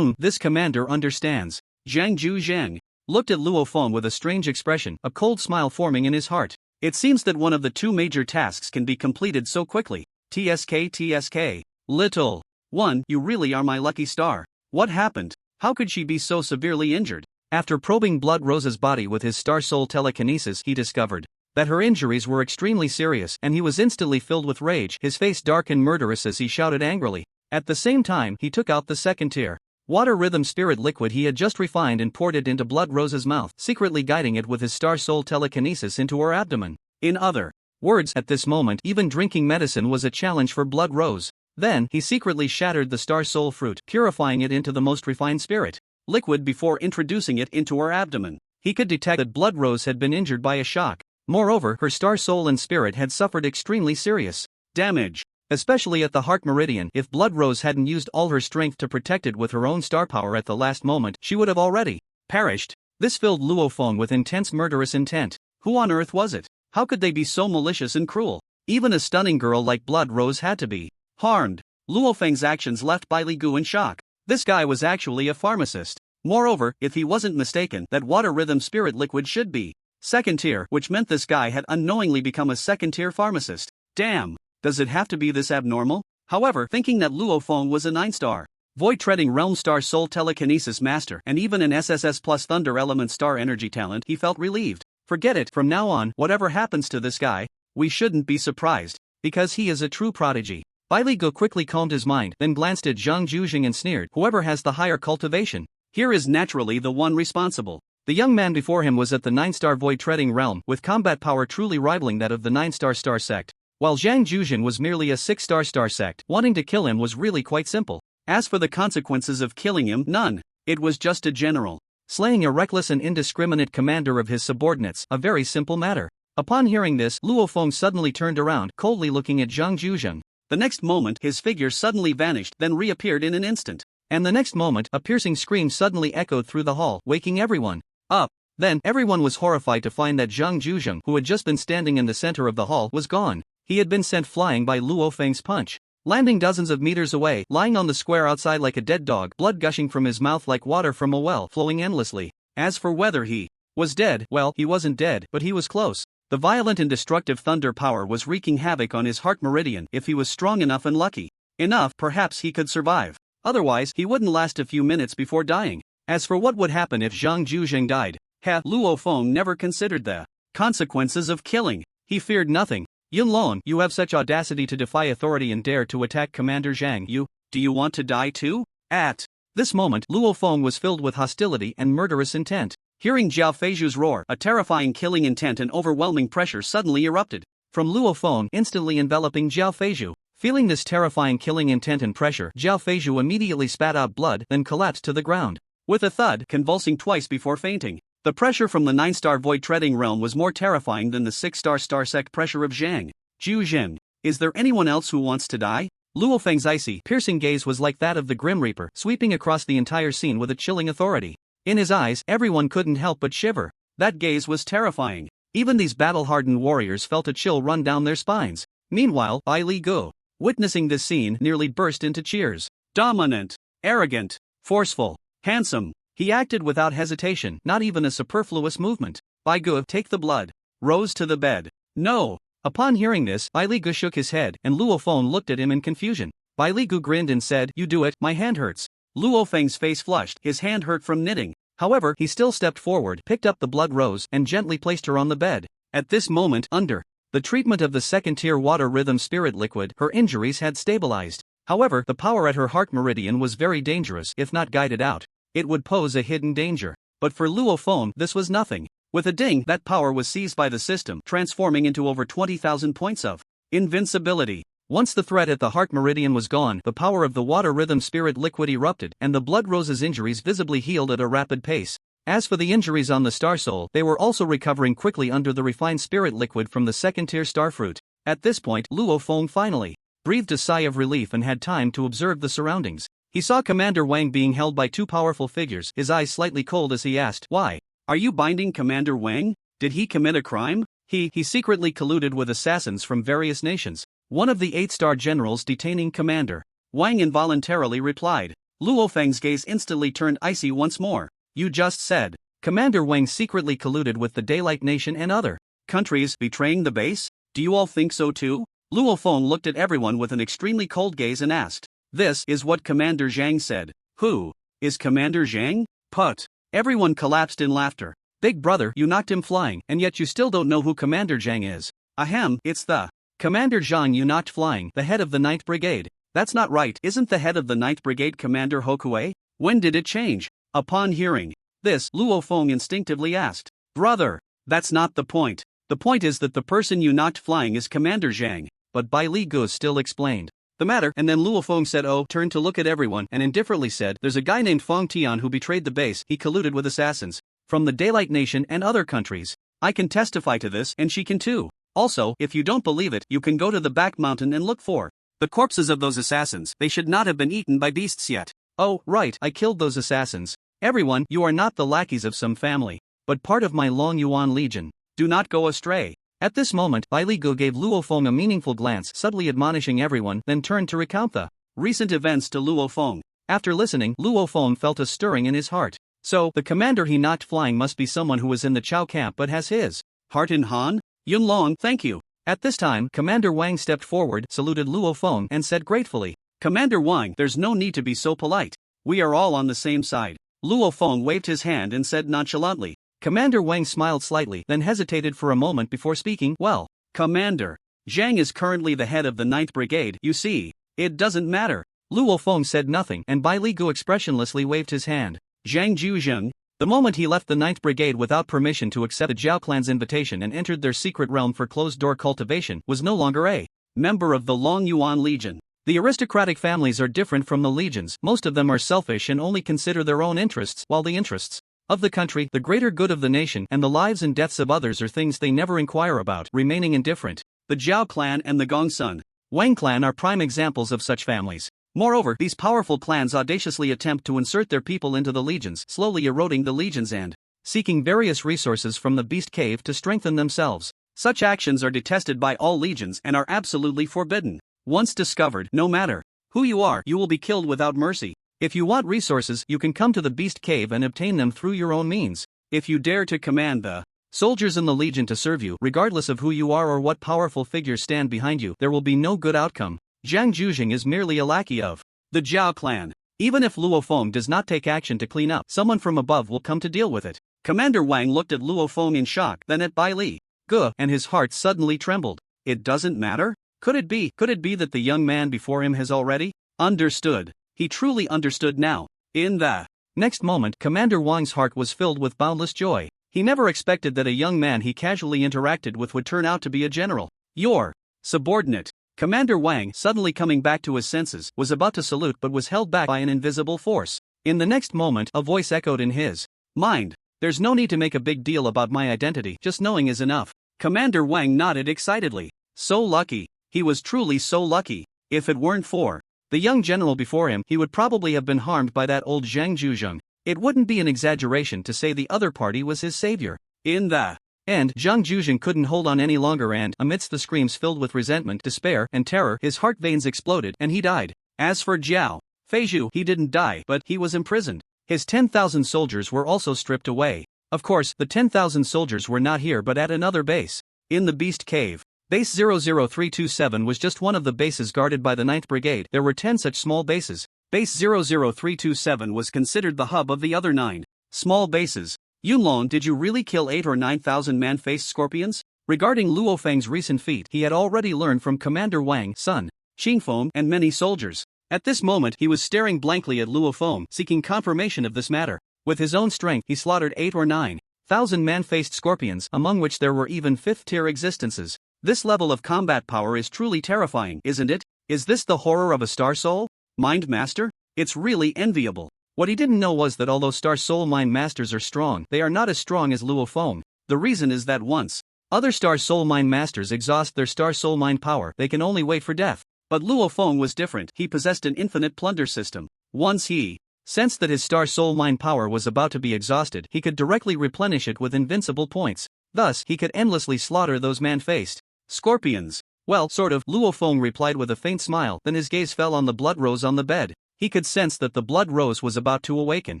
[SPEAKER 1] This commander understands. Zhang Zhujiang looked at Luo Feng with a strange expression, a cold smile forming in his heart. It seems that one of the 2 major tasks can be completed so quickly. TSK. Little one, you really are my lucky star. What happened? How could she be so severely injured? After probing Blood Rose's body with his star soul telekinesis, he discovered that her injuries were extremely serious, and he was instantly filled with rage, his face dark and murderous as he shouted angrily. At the same time, he took out the second tier water rhythm spirit liquid he had just refined and poured it into Blood Rose's mouth, secretly guiding it with his star soul telekinesis into her abdomen. In other words, at this moment, even drinking medicine was a challenge for Blood Rose. Then, he secretly shattered the star soul fruit, purifying it into the most refined spirit liquid before introducing it into her abdomen. He could detect that Blood Rose had been injured by a shock. Moreover, her star soul and spirit had suffered extremely serious damage, especially at the heart meridian. If Blood Rose hadn't used all her strength to protect it with her own star power at the last moment, she would have already perished. This filled Luo Feng with intense murderous intent. Who on earth was it? How could they be so malicious and cruel? Even a stunning girl like Blood Rose had to be harmed. Luo Feng's actions left Bai Li Gu in shock. This guy was actually a pharmacist. Moreover, if he wasn't mistaken, that water rhythm spirit liquid should be second tier, which meant this guy had unknowingly become a second tier pharmacist. Damn, does it have to be this abnormal? However, thinking that Luo Feng was a 9-star void treading realm star soul telekinesis master and even an SSS plus thunder element star energy talent, he felt relieved. Forget it, from now on, whatever happens to this guy, we shouldn't be surprised, because he is a true prodigy. Bai Li Gu quickly calmed his mind, then glanced at Zhang Zhujiang and sneered, whoever has the higher cultivation here is naturally the one responsible. The young man before him was at the 9-star void treading realm, with combat power truly rivaling that of the 9-star star sect, while Zhang Zhujiang was merely a 6-star star sect. Wanting to kill him was really quite simple. As for the consequences of killing him, none. It was just a general slaying a reckless and indiscriminate commander of his subordinates, a very simple matter. Upon hearing this, Luo Feng suddenly turned around, coldly looking at Zhang Zhujiang. The next moment, his figure suddenly vanished, then reappeared in an instant. And the next moment, a piercing scream suddenly echoed through the hall, waking everyone up. Then, everyone was horrified to find that Zhang Zhujiang, who had just been standing in the center of the hall, was gone. He had been sent flying by Luo Feng's punch, landing dozens of meters away, lying on the square outside like a dead dog, blood gushing from his mouth like water from a well, flowing endlessly. As for whether he was dead, well, he wasn't dead, but he was close. The violent and destructive thunder power was wreaking havoc on his heart meridian. If he was strong enough and lucky enough, perhaps he could survive. Otherwise, he wouldn't last a few minutes before dying. As for what would happen if Zhang Zhujiang died, Luo Feng never considered the consequences of killing. He feared nothing. Yunlong, you have such audacity to defy authority and dare to attack Commander Zhang. Do you want to die too? At this moment, Luo Feng was filled with hostility and murderous intent. Hearing Zhao Feiju's roar, a terrifying killing intent and overwhelming pressure suddenly erupted from Luo Feng, instantly enveloping Zhao Feiju. Feeling this terrifying killing intent and pressure, Zhao Feiju immediately spat out blood, then collapsed to the ground with a thud, convulsing twice before fainting. The pressure from the 9-star void treading realm was more terrifying than the 6-star star sect pressure of Zhang Zhujiang. Is there anyone else who wants to die? Luo Feng's icy, piercing gaze was like that of the Grim Reaper, sweeping across the entire scene with a chilling authority. In his eyes, everyone couldn't help but shiver. That gaze was terrifying. Even these battle-hardened warriors felt a chill run down their spines. Meanwhile, Bai Li Gu, witnessing this scene, nearly burst into cheers. Dominant, arrogant, forceful, handsome. He acted without hesitation, not even a superfluous movement. Bai Gu, take the blood. Rose to the bed. No. Upon hearing this, Bai Li Gu shook his head, and Luo Feng looked at him in confusion. Bai Li Gu grinned and said, you do it, my hand hurts. Luo Feng's face flushed, his hand hurt from knitting. However, he still stepped forward, picked up the blood rose, and gently placed her on the bed. At this moment, under the treatment of the second-tier water rhythm spirit liquid, her injuries had stabilized. However, the power at her heart meridian was very dangerous. If not guided out, it would pose a hidden danger. But for Luo Feng, this was nothing. With a ding, that power was seized by the system, transforming into over 20,000 points of invincibility. Once the threat at the heart meridian was gone, the power of the water rhythm spirit liquid erupted, and the blood rose's injuries visibly healed at a rapid pace. As for the injuries on the star soul, they were also recovering quickly under the refined spirit liquid from the second-tier starfruit. At this point, Luo Feng finally breathed a sigh of relief and had time to observe the surroundings. He saw Commander Wang being held by two powerful figures, his eyes slightly cold as he asked, why Are you binding Commander Wang? Did he commit a crime? He secretly colluded with assassins from various nations. One of the 8-star generals detaining Commander Wang involuntarily replied. Luo Feng's gaze instantly turned icy once more. You just said Commander Wang secretly colluded with the Daylight Nation and other countries betraying the base? Do you all think so too? Luo Feng looked at everyone with an extremely cold gaze and asked. This is what Commander Zhang said. Who is Commander Zhang? Put. Everyone collapsed in laughter. Big brother, you knocked him flying, and yet you still don't know who Commander Zhang is. Ahem, it's the Commander Zhang you knocked flying, the head of the 9th Brigade. That's not right, isn't the head of the 9th Brigade Commander Hokue? When did it change? Upon hearing this, Luo Feng instinctively asked. Brother, that's not the point. The point is that the person you knocked flying is Commander Zhang. But Bai Li Gu still explained the matter, and then Luo Feng said turned to look at everyone and indifferently said, there's a guy named Feng Tian who betrayed the base, he colluded with assassins from the Daylight Nation and other countries. I can testify to this, and she can too. Also, if you don't believe it, you can go to the back mountain and look for the corpses of those assassins. They should not have been eaten by beasts yet. Oh, right, I killed those assassins. Everyone, you are not the lackeys of some family, but part of my Long Yuan Legion. Do not go astray. At this moment, Bai Li Gu gave Luo Feng a meaningful glance, subtly admonishing everyone, then turned to recount the recent events to Luo Feng. After listening, Luo Feng felt a stirring in his heart. So, the commander he knocked flying must be someone who was in the Chao camp but has his heart in Han? Yun Long, thank you. At this time, Commander Wang stepped forward, saluted Luo Feng, and said gratefully, Commander Wang, there's no need to be so polite. We are all on the same side. Luo Feng waved his hand and said nonchalantly. Commander Wang smiled slightly, then hesitated for a moment before speaking. Well, Commander Zhang is currently the head of the 9th Brigade, you see. It doesn't matter. Luo Feng said nothing, and Bai Li Gu expressionlessly waved his hand. Zhang Zhuzheng. The moment he left the 9th Brigade without permission to accept the Zhao clan's invitation and entered their secret realm for closed-door cultivation, was no longer a member of the Long Yuan Legion. The aristocratic families are different from the legions. Most of them are selfish and only consider their own interests, while the interests of the country, the greater good of the nation, and the lives and deaths of others are things they never inquire about, remaining indifferent. The Zhao clan and the Gongsun Wang clan are prime examples of such families. Moreover, these powerful clans audaciously attempt to insert their people into the legions, slowly eroding the legions and seeking various resources from the beast cave to strengthen themselves. Such actions are detested by all legions and are absolutely forbidden. Once discovered, no matter who you are, you will be killed without mercy. If you want resources, you can come to the beast cave and obtain them through your own means. If you dare to command the soldiers in the legion to serve you, regardless of who you are or what powerful figures stand behind you, there will be no good outcome. Zhang Zhuzheng is merely a lackey of the Zhao clan. Even if Luo Feng does not take action to clean up, someone from above will come to deal with it. Commander Wang looked at Luo Feng in shock, then at Bai Li Gu, and his heart suddenly trembled. It doesn't matter? Could it be that the young man before him has already understood? He truly understood now. In the next moment, Commander Wang's heart was filled with boundless joy. He never expected that a young man he casually interacted with would turn out to be a general. Your subordinate. Commander Wang, suddenly coming back to his senses, was about to salute but was held back by an invisible force. In the next moment, a voice echoed in his mind. There's no need to make a big deal about my identity, just knowing is enough. Commander Wang nodded excitedly. So lucky. He was truly so lucky. If it weren't for the young general before him, he would probably have been harmed by that old Zhang Zhuzheng. It wouldn't be an exaggeration to say the other party was his savior. In the end, Zhang Zhuzheng couldn't hold on any longer and, amidst the screams filled with resentment, despair, and terror, his heart veins exploded and he died. As for Jiao Feizhu, he didn't die, but he was imprisoned. His 10,000 soldiers were also stripped away. Of course, the 10,000 soldiers were not here but at another base. In the Beast Cave. Base 00327 was just one of the bases guarded by the 9th Brigade. There were 10 such small bases. Base 00327 was considered the hub of the other 9 small bases. Yunlong, did you really kill 8 or 9,000 man-faced scorpions? Regarding Luo Feng's recent feat, he had already learned from Commander Wang, Sun Qingfeng, and many soldiers. At this moment, he was staring blankly at Luo Feng, seeking confirmation of this matter. With his own strength, he slaughtered 8 or 9,000 man-faced scorpions, among which there were even 5th-tier existences. This level of combat power is truly terrifying, isn't it? Is this the horror of a Star Soul Mind Master? It's really enviable. What he didn't know was that although Star Soul Mind Masters are strong, they are not as strong as Luo Feng. The reason is that once other Star Soul Mind Masters exhaust their Star Soul Mind power, they can only wait for death. But Luo Feng was different. He possessed an infinite plunder system. Once he Sensed that his star soul mind power was about to be exhausted, he could directly replenish it with invincible points. Thus, he could endlessly slaughter those man-faced scorpions. Well, sort of, Luo Feng replied with a faint smile, then his gaze fell on the blood rose on the bed. He could sense that the blood rose was about to awaken.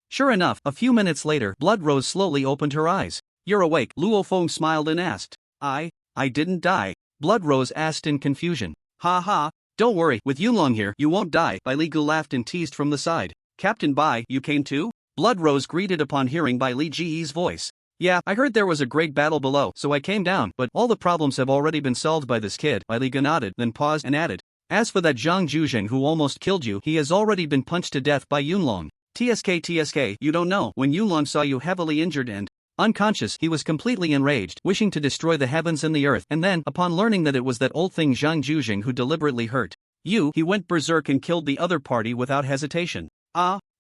[SPEAKER 1] Sure enough, a few minutes later, Blood Rose slowly opened her eyes. "You're awake," Luo Feng smiled and asked. I didn't die," Blood Rose asked in confusion. "Ha ha, don't worry, with Yunlong here, you won't die," Bai Li Gu laughed and teased from the side. "Captain Bai, you came too?" Blood Rose greeted upon hearing Bai Li Ji's voice. "Yeah, I heard there was a great battle below, so I came down, but all the problems have already been solved by this kid." Bai Li Gu nodded, then paused and added. "As for that Zhang Zhuzheng who almost killed you, he has already been punched to death by Yunlong. TSK, you don't know, when Yunlong saw you heavily injured and unconscious, he was completely enraged, wishing to destroy the heavens and the earth, and then, upon learning that it was that old thing Zhang Zhuzheng who deliberately hurt you, he went berserk and killed the other party without hesitation."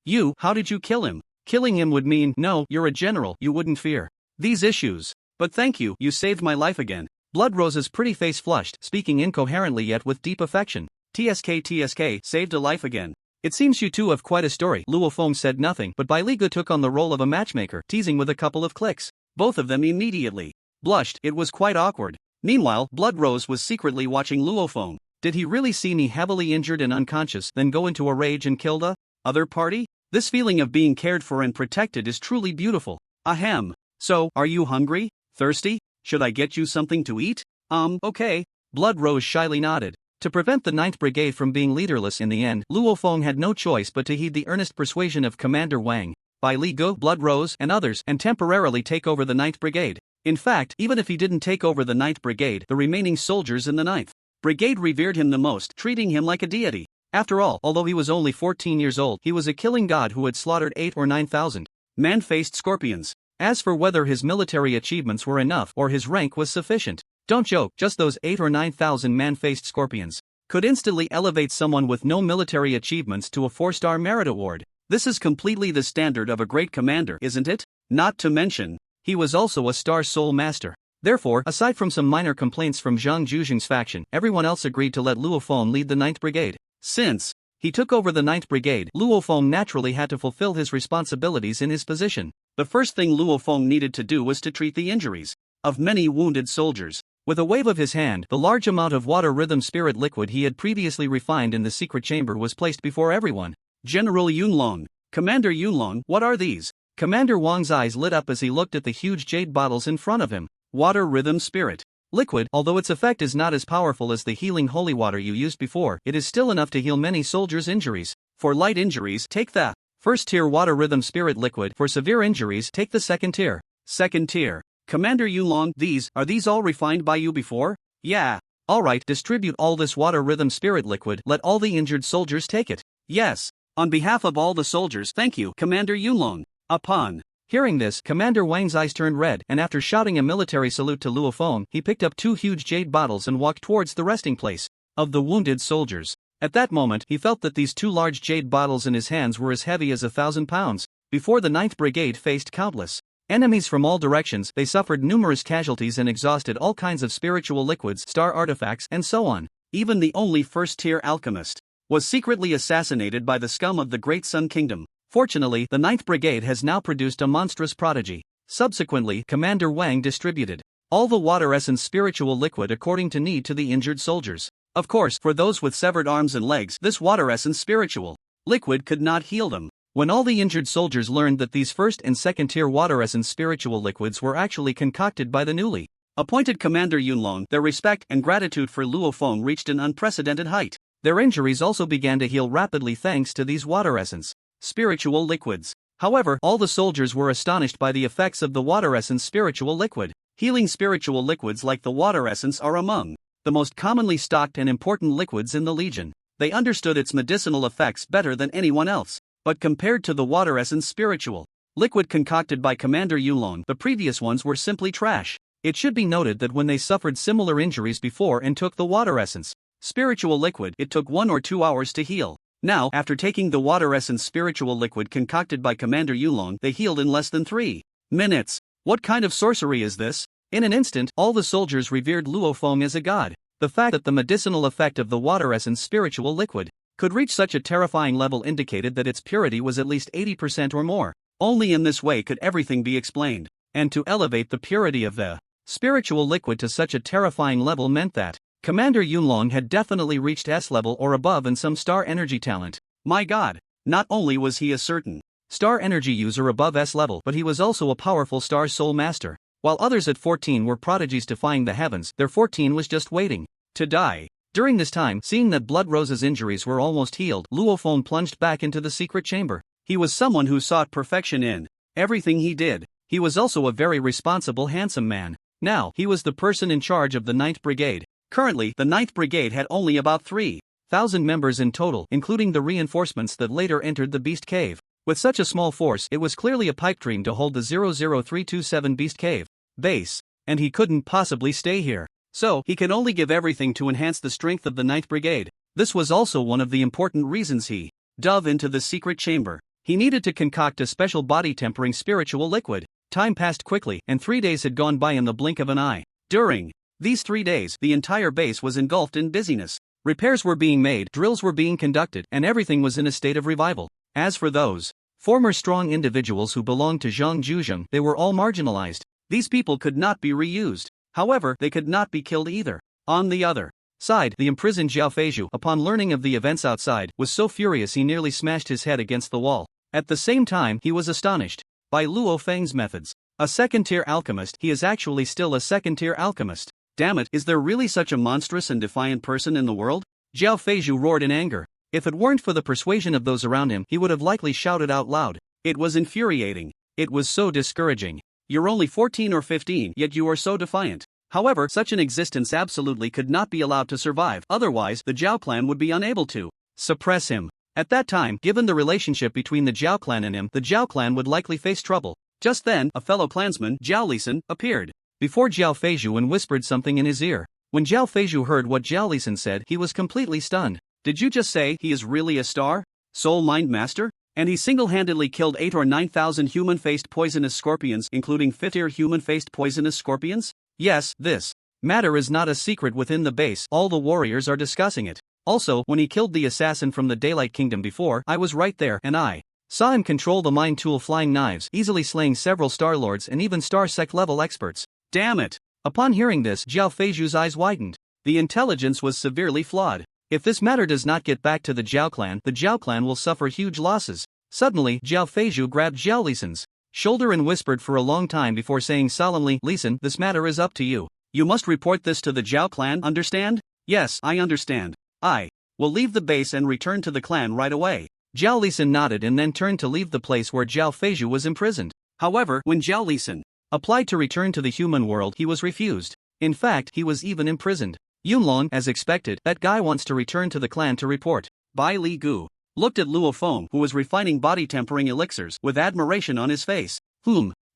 [SPEAKER 1] You, how did you kill him? Killing him would mean, no, you're a general, you wouldn't fear these issues. But thank you, you saved my life again. Blood Rose's pretty face flushed, speaking incoherently yet with deep affection. TSK, saved a life again. "It seems you two have quite a story." Luo Feng said nothing, but Bai Li Gu took on the role of a matchmaker, teasing with a couple of clicks. Both of them immediately blushed. It was quite awkward. Meanwhile, Blood Rose was secretly watching Luo Feng. Did he really see me heavily injured and unconscious, then go into a rage and kill the other party? This feeling of being cared for and protected is truly beautiful. Ahem. So, are you hungry? Thirsty? Should I get you something to eat? Okay. Blood Rose shyly nodded. To prevent the 9th Brigade from being leaderless in the end, Luo Feng had no choice but to heed the earnest persuasion of Commander Wang, Bai Li Gu, Blood Rose, and others, and temporarily take over the 9th Brigade. In fact, even if he didn't take over the 9th Brigade, the remaining soldiers in the 9th Brigade revered him the most, treating him like a deity. After all, although he was only 14 years old, he was a killing god who had slaughtered 8 or 9,000 man-faced scorpions. As for whether his military achievements were enough or his rank was sufficient, don't joke, just those 8 or 9,000 man-faced scorpions could instantly elevate someone with no military achievements to a 4-star merit award. This is completely the standard of a great commander, isn't it? Not to mention, he was also a star soul master. Therefore, aside from some minor complaints from Zhang Zhuzheng's faction, everyone else agreed to let Luo Feng lead the 9th Brigade. Since he took over the 9th Brigade, Luo Feng naturally had to fulfill his responsibilities in his position. The first thing Luo Feng needed to do was to treat the injuries of many wounded soldiers. With a wave of his hand, the large amount of water rhythm spirit liquid he had previously refined in the secret chamber was placed before everyone. "General Yunlong, Commander Yunlong, what are these?" Commander Wang's eyes lit up as he looked at the huge jade bottles in front of him. Water rhythm spirit liquid, although its effect is not as powerful as the healing holy water you used before, it is still enough to heal many soldiers' injuries. For light injuries, take the first tier water rhythm spirit liquid. For severe injuries, take the second tier. Second tier. Commander Yunlong, are these all refined by you before? Yeah. Alright, distribute all this water rhythm spirit liquid, let all the injured soldiers take it. Yes. On behalf of all the soldiers, thank you, Commander Yunlong. Upon hearing this, Commander Wang's eyes turned red, and after shouting a military salute to Luo Feng, he picked up 2 huge jade bottles and walked towards the resting place of the wounded soldiers. At that moment, he felt that these 2 large jade bottles in his hands were as heavy as 1,000 pounds. Before the 9th Brigade faced countless enemies from all directions, they suffered numerous casualties and exhausted all kinds of spiritual liquids, star artifacts, and so on. Even the only first-tier alchemist was secretly assassinated by the scum of the Great Sun Kingdom. Fortunately, the 9th Brigade has now produced a monstrous prodigy. Subsequently, Commander Wang distributed all the water essence spiritual liquid according to need to the injured soldiers. Of course, for those with severed arms and legs, this water essence spiritual liquid could not heal them. When all the injured soldiers learned that these first and second tier water essence spiritual liquids were actually concocted by the newly appointed Commander Yunlong, their respect and gratitude for Luo Feng reached an unprecedented height. Their injuries also began to heal rapidly thanks to these water essence spiritual liquids. However, all the soldiers were astonished by the effects of the water essence spiritual liquid. Healing spiritual liquids like the water essence are among the most commonly stocked and important liquids in the Legion. They understood its medicinal effects better than anyone else. But compared to the water essence spiritual liquid concocted by Commander Yunlong, the previous ones were simply trash. It should be noted that when they suffered similar injuries before and took the water essence spiritual liquid, it took 1 or 2 hours to heal. Now, after taking the water essence spiritual liquid concocted by Commander Yunlong, they healed in less than 3 minutes. What kind of sorcery is this? In an instant, all the soldiers revered Luo Feng as a god. The fact that the medicinal effect of the water essence spiritual liquid could reach such a terrifying level indicated that its purity was at least 80% or more. Only in this way could everything be explained. And to elevate the purity of the spiritual liquid to such a terrifying level meant that Commander Yunlong had definitely reached S level or above in some star energy talent. My god, not only was he a certain star energy user above S level, but he was also a powerful star soul master. While others at 14 were prodigies defying the heavens, their 14 was just waiting to die. During this time, seeing that Blood Rose's injuries were almost healed, Luofeng plunged back into the secret chamber. He was someone who sought perfection in everything he did. He was also a very responsible, handsome man. Now, he was the person in charge of the 9th Brigade. Currently, the 9th Brigade had only about 3,000 members in total, including the reinforcements that later entered the Beast Cave. With such a small force, it was clearly a pipe dream to hold the 00327 Beast Cave base, and he couldn't possibly stay here. So, he could only give everything to enhance the strength of the 9th Brigade. This was also one of the important reasons he dove into the secret chamber. He needed to concoct a special body-tempering spiritual liquid. Time passed quickly, and 3 days had gone by in the blink of an eye. During these 3 days, the entire base was engulfed in busyness. Repairs were being made, drills were being conducted, and everything was in a state of revival. As for those former strong individuals who belonged to Zhang Zhuzheng, they were all marginalized. These people could not be reused. However, they could not be killed either. On the other side, the imprisoned Zhao Feizhu, upon learning of the events outside, was so furious he nearly smashed his head against the wall. At the same time, he was astonished by Luo Feng's methods. A second-tier alchemist, he is actually still a second-tier alchemist. Damn it, is there really such a monstrous and defiant person in the world? Zhao Feizhu roared in anger. If it weren't for the persuasion of those around him, he would have likely shouted out loud. It was infuriating. It was so discouraging. You're only 14 or 15, yet you are so defiant. However, such an existence absolutely could not be allowed to survive, otherwise the Zhao clan would be unable to suppress him. At that time, given the relationship between the Zhao clan and him, the Zhao clan would likely face trouble. Just then, a fellow clansman, Zhao Lisan, appeared before Zhao Feizhu and whispered something in his ear. When Zhao Feizhu heard what Zhao Lisan said, he was completely stunned. Did you just say he is really a star soul mind master? And he single-handedly killed 8 or 9,000 human-faced poisonous scorpions, including 5-tier human-faced poisonous scorpions? Yes, this matter is not a secret within the base, all the warriors are discussing it. Also, when he killed the assassin from the Daylight Kingdom before, I was right there, and I saw him control the mind tool flying knives, easily slaying several Star Lords and even Star Sect level experts. Damn it! Upon hearing this, Zhao Feizhu's eyes widened. The intelligence was severely flawed. If this matter does not get back to the Zhao clan will suffer huge losses. Suddenly, Zhao Feizhu grabbed Zhao Lisan's shoulder and whispered for a long time before saying solemnly, Lisan, this matter is up to you. You must report this to the Zhao clan, understand? Yes, I understand. I will leave the base and return to the clan right away. Zhao Lisan nodded and then turned to leave the place where Zhao Feizhu was imprisoned. However, when Zhao Lisan applied to return to the human world, he was refused. In fact, he was even imprisoned. Yunlong, as expected, that guy wants to return to the clan to report. Bai Li Gu looked at Luo Feng, who was refining body-tempering elixirs, with admiration on his face.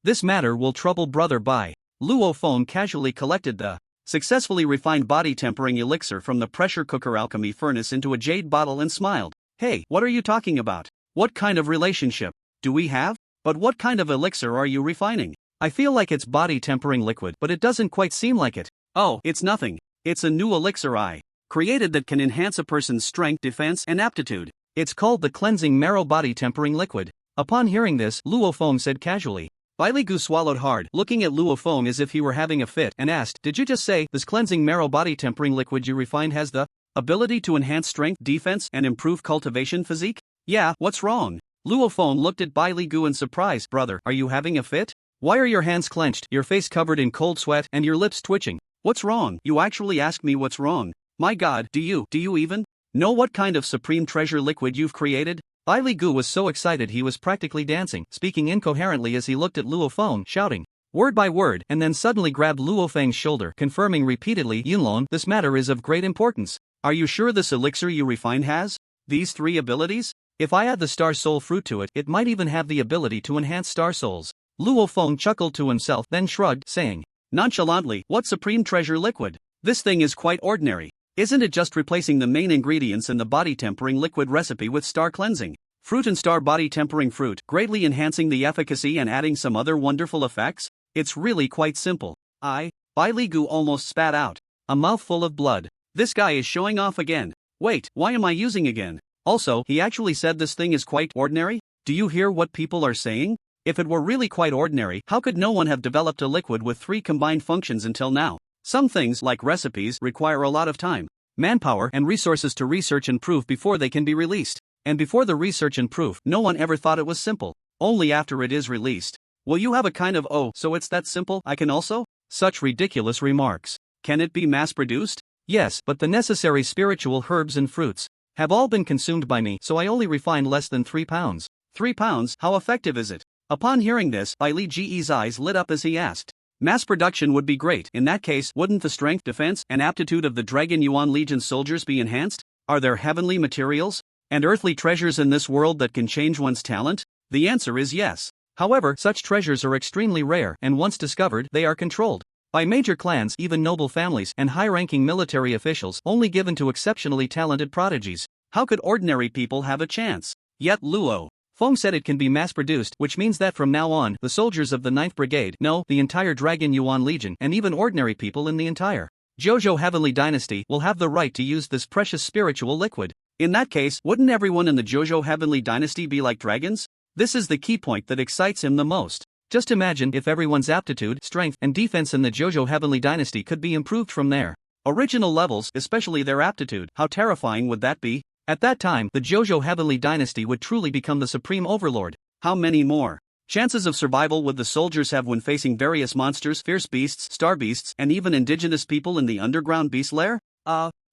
[SPEAKER 1] This matter will trouble brother Bai. Luo Feng casually collected the successfully refined body-tempering elixir from the pressure cooker alchemy furnace into a jade bottle and smiled. Hey, what are you talking about? What kind of relationship do we have? But what kind of elixir are you refining? I feel like it's body-tempering liquid, but it doesn't quite seem like it. Oh, it's nothing. It's a new elixir I created that can enhance a person's strength, defense, and aptitude. It's called the Cleansing Marrow Body Tempering Liquid. Upon hearing this, Luo Feng said casually. Bai Li Gu swallowed hard, looking at Luo Feng as if he were having a fit, and asked, did you just say this Cleansing Marrow Body Tempering Liquid you refined has the ability to enhance strength, defense, and improve cultivation physique? Yeah, what's wrong? Luo Feng looked at Bai Li Gu in surprise. Brother, are you having a fit? Why are your hands clenched, your face covered in cold sweat, and your lips twitching? What's wrong? You actually ask me what's wrong. My god, do you even know what kind of supreme treasure liquid you've created? Bai Li Gu was so excited he was practically dancing, speaking incoherently as he looked at Luo Feng, shouting word by word, and then suddenly grabbed Luo Feng's shoulder, confirming repeatedly, Yunlong, this matter is of great importance. Are you sure this elixir you refined has these 3 abilities? If I add the Star Soul fruit to it, it might even have the ability to enhance Star Souls. Luo Feng chuckled to himself, then shrugged, saying nonchalantly, what supreme treasure liquid? This thing is quite ordinary. Isn't it just replacing the main ingredients in the body tempering liquid recipe with star cleansing fruit and star body tempering fruit, greatly enhancing the efficacy and adding some other wonderful effects? It's really quite simple. Bai Li Gu almost spat out a mouthful of blood. This guy is showing off again. Wait, why am I using again? Also, he actually said this thing is quite ordinary? Do you hear what people are saying? If it were really quite ordinary, how could no one have developed a liquid with 3 combined functions until now? Some things, like recipes, require a lot of time, manpower, and resources to research and prove before they can be released. And before the research and proof, no one ever thought it was simple. Only after it is released. Will you have a kind of "oh, so it's that simple, I can also?" Such ridiculous remarks. Can it be mass-produced? Yes, but the necessary spiritual herbs and fruits have all been consumed by me, so I only refined less than 3 pounds. 3 pounds, how effective is it? Upon hearing this, Bai Li Ge's eyes lit up as he asked. Mass production would be great. In that case, wouldn't the strength, defense, and aptitude of the Dragon Yuan Legion soldiers be enhanced? Are there heavenly materials and earthly treasures in this world that can change one's talent? The answer is yes. However, such treasures are extremely rare, and once discovered, they are controlled by major clans, even noble families, and high-ranking military officials, only given to exceptionally talented prodigies. How could ordinary people have a chance? Yet Luo Feng said it can be mass-produced, which means that from now on, the soldiers of the 9th Brigade, no, the entire Dragon Yuan Legion, and even ordinary people in the entire Zhouzhou Heavenly Dynasty will have the right to use this precious spiritual liquid. In that case, wouldn't everyone in the Zhouzhou Heavenly Dynasty be like dragons? This is the key point that excites him the most. Just imagine if everyone's aptitude, strength, and defense in the Zhouzhou Heavenly Dynasty could be improved from their original levels, especially their aptitude. How terrifying would that be? At that time, the Zhouzhou Heavenly Dynasty would truly become the supreme overlord. How many more chances of survival would the soldiers have when facing various monsters, fierce beasts, star beasts, and even indigenous people in the underground beast lair?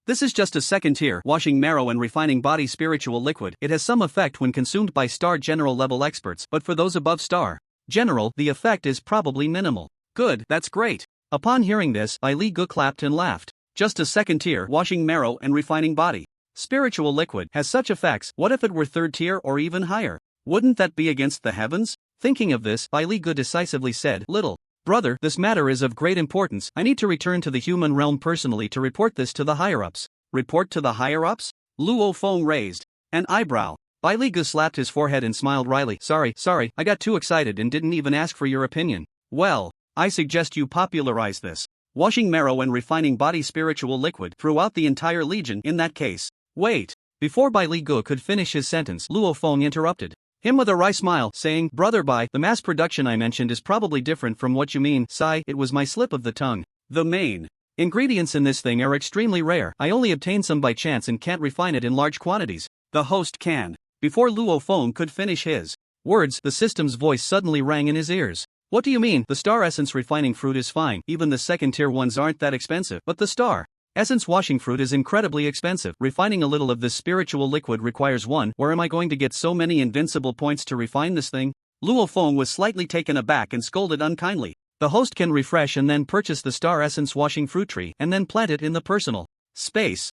[SPEAKER 1] This is just a second-tier washing marrow and refining body spiritual liquid. It has some effect when consumed by Star General level experts, but for those above Star General, the effect is probably minimal. Good, that's great. Upon hearing this, Bai Li Gu clapped and laughed. Just a second-tier washing marrow and refining body spiritual liquid has such effects. What if it were 3rd tier or even higher? Wouldn't that be against the heavens? Thinking of this, Bai Li Gu decisively said, "Little brother, this matter is of great importance. I need to return to the human realm personally to report this to the higher-ups." Report to the higher-ups? Luo Feng raised an eyebrow. Bai Li Gu slapped his forehead and smiled wryly. Sorry, I got too excited and didn't even ask for your opinion." Well, I suggest you popularize this washing marrow and refining body spiritual liquid throughout the entire legion. In that case, wait. Before Bai Li Gu could finish his sentence, Luo Feng interrupted him with a wry smile, saying, "Brother Bai, the mass production I mentioned is probably different from what you mean." Sigh, it was my slip of the tongue. The main ingredients in this thing are extremely rare. I only obtained some by chance and can't refine it in large quantities. The host can. Before Luo Feng could finish his words, the system's voice suddenly rang in his ears. What do you mean? The star essence refining fruit is fine. Even the second-tier ones aren't that expensive. But the star essence washing fruit is incredibly expensive. Refining a little of this spiritual liquid requires 1. Where am I going to get so many invincible points to refine this thing? Luo Feng was slightly taken aback and scolded unkindly. The host can refresh and then purchase the star essence washing fruit tree and then plant it in the personal space.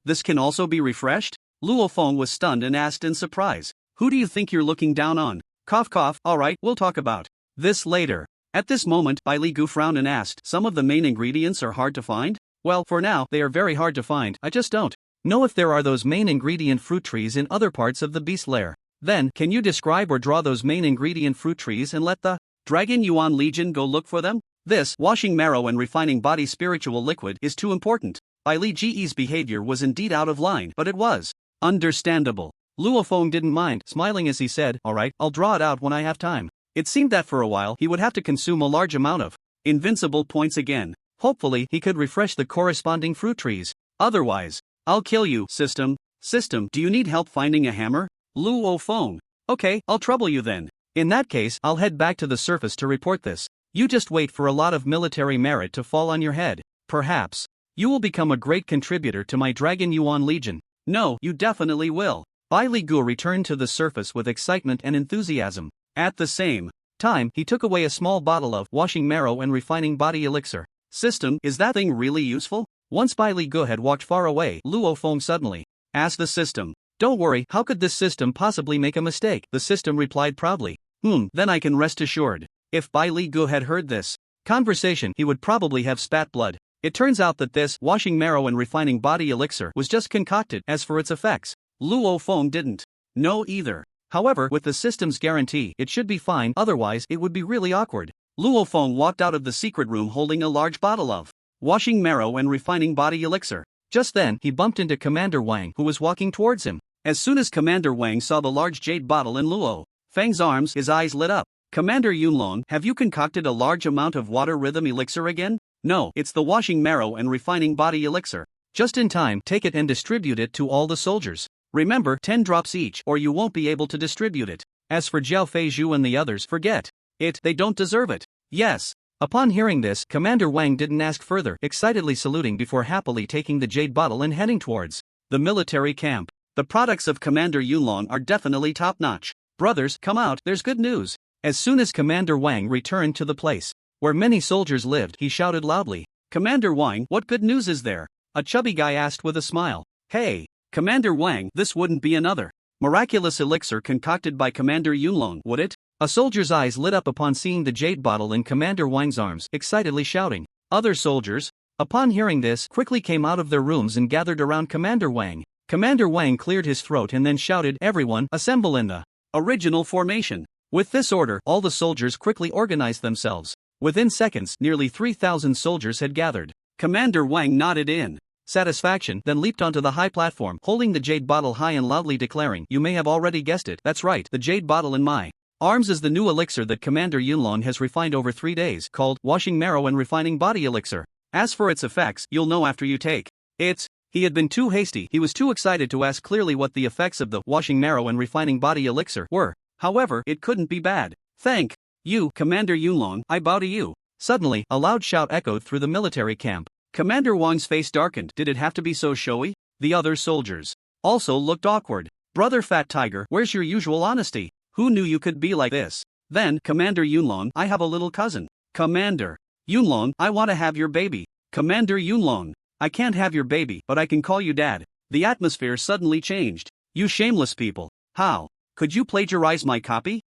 [SPEAKER 1] This can also be refreshed? Luo Feng was stunned and asked in surprise. Who do you think you're looking down on? Cough cough. Alright, we'll talk about this later. At this moment, Bai Li Gu frowned and asked, some of the main ingredients are hard to find? Well, for now, they are very hard to find. I just don't know if there are those main ingredient fruit trees in other parts of the beast lair. Then, can you describe or draw those main ingredient fruit trees and let the Dragon Yuan Legion go look for them? This washing marrow and refining body spiritual liquid is too important. Bai Li Ge's behavior was indeed out of line, but it was understandable. Luo Feng didn't mind, smiling as he said, "Alright, I'll draw it out when I have time." It seemed that for a while he would have to consume a large amount of invincible points again. Hopefully he could refresh the corresponding fruit trees. Otherwise, I'll kill you, system. System, do you need help finding a hammer? Luo Feng. Okay, I'll trouble you then. In that case, I'll head back to the surface to report this. You just wait for a lot of military merit to fall on your head. Perhaps you will become a great contributor to my Dragon Yuan Legion. No, you definitely will. Bai Li Gu returned to the surface with excitement and enthusiasm. At the same time, he took away a small bottle of washing marrow and refining body elixir. System, is that thing really useful? Once Bai Li Gu had walked far away, Luo Feng suddenly asked the system. Don't worry, how could this system possibly make a mistake? The system replied proudly. Then I can rest assured. If Bai Li Gu had heard this conversation, he would probably have spat blood. It turns out that this washing marrow and refining body elixir was just concocted. As for its effects, Luo Feng didn't know either. However, with the system's guarantee, it should be fine, otherwise it would be really awkward. Luo Feng walked out of the secret room holding a large bottle of washing marrow and refining body elixir. Just then, he bumped into Commander Wang, who was walking towards him. As soon as Commander Wang saw the large jade bottle in Luo Feng's arms, his eyes lit up. Commander Yunlong, have you concocted a large amount of water rhythm elixir again? No, it's the washing marrow and refining body elixir. Just in time, take it and distribute it to all the soldiers. Remember, 10 drops each, or you won't be able to distribute it. As for Jiao Feizhu and the others, forget it, they don't deserve it. Yes. Upon hearing this, Commander Wang didn't ask further, excitedly saluting before happily taking the jade bottle and heading towards the military camp. The products of Commander Yunlong are definitely top-notch. Brothers, come out, there's good news. As soon as Commander Wang returned to the place where many soldiers lived, he shouted loudly, Commander Wang, what good news is there? A chubby guy asked with a smile. Hey, Commander Wang, this wouldn't be another miraculous elixir concocted by Commander Yunlong, would it? A soldier's eyes lit up upon seeing the jade bottle in Commander Wang's arms, excitedly shouting. Other soldiers, upon hearing this, quickly came out of their rooms and gathered around Commander Wang. Commander Wang cleared his throat and then shouted, everyone, assemble in the original formation. With this order, all the soldiers quickly organized themselves. Within seconds, nearly 3,000 soldiers had gathered. Commander Wang nodded in satisfaction, then leaped onto the high platform, holding the jade bottle high and loudly declaring, you may have already guessed it, that's right, the jade bottle in my arms is the new elixir that Commander Yunlong has refined over 3 days, called Washing Marrow and Refining Body Elixir. As for its effects, you'll know after you take it. He had been too hasty, he was too excited to ask clearly what the effects of the Washing Marrow and Refining Body Elixir were. However, it couldn't be bad. Thank you, Commander Yunlong, I bow to you. Suddenly, a loud shout echoed through the military camp. Commander Wang's face darkened. Did it have to be so showy? The other soldiers also looked awkward. Brother Fat Tiger, where's your usual honesty? Who knew you could be like this? Then, Commander Yunlong, I have a little cousin. Commander Yunlong, I want to have your baby. Commander Yunlong, I can't have your baby, but I can call you dad. The atmosphere suddenly changed. You shameless people. How could you plagiarize my copy?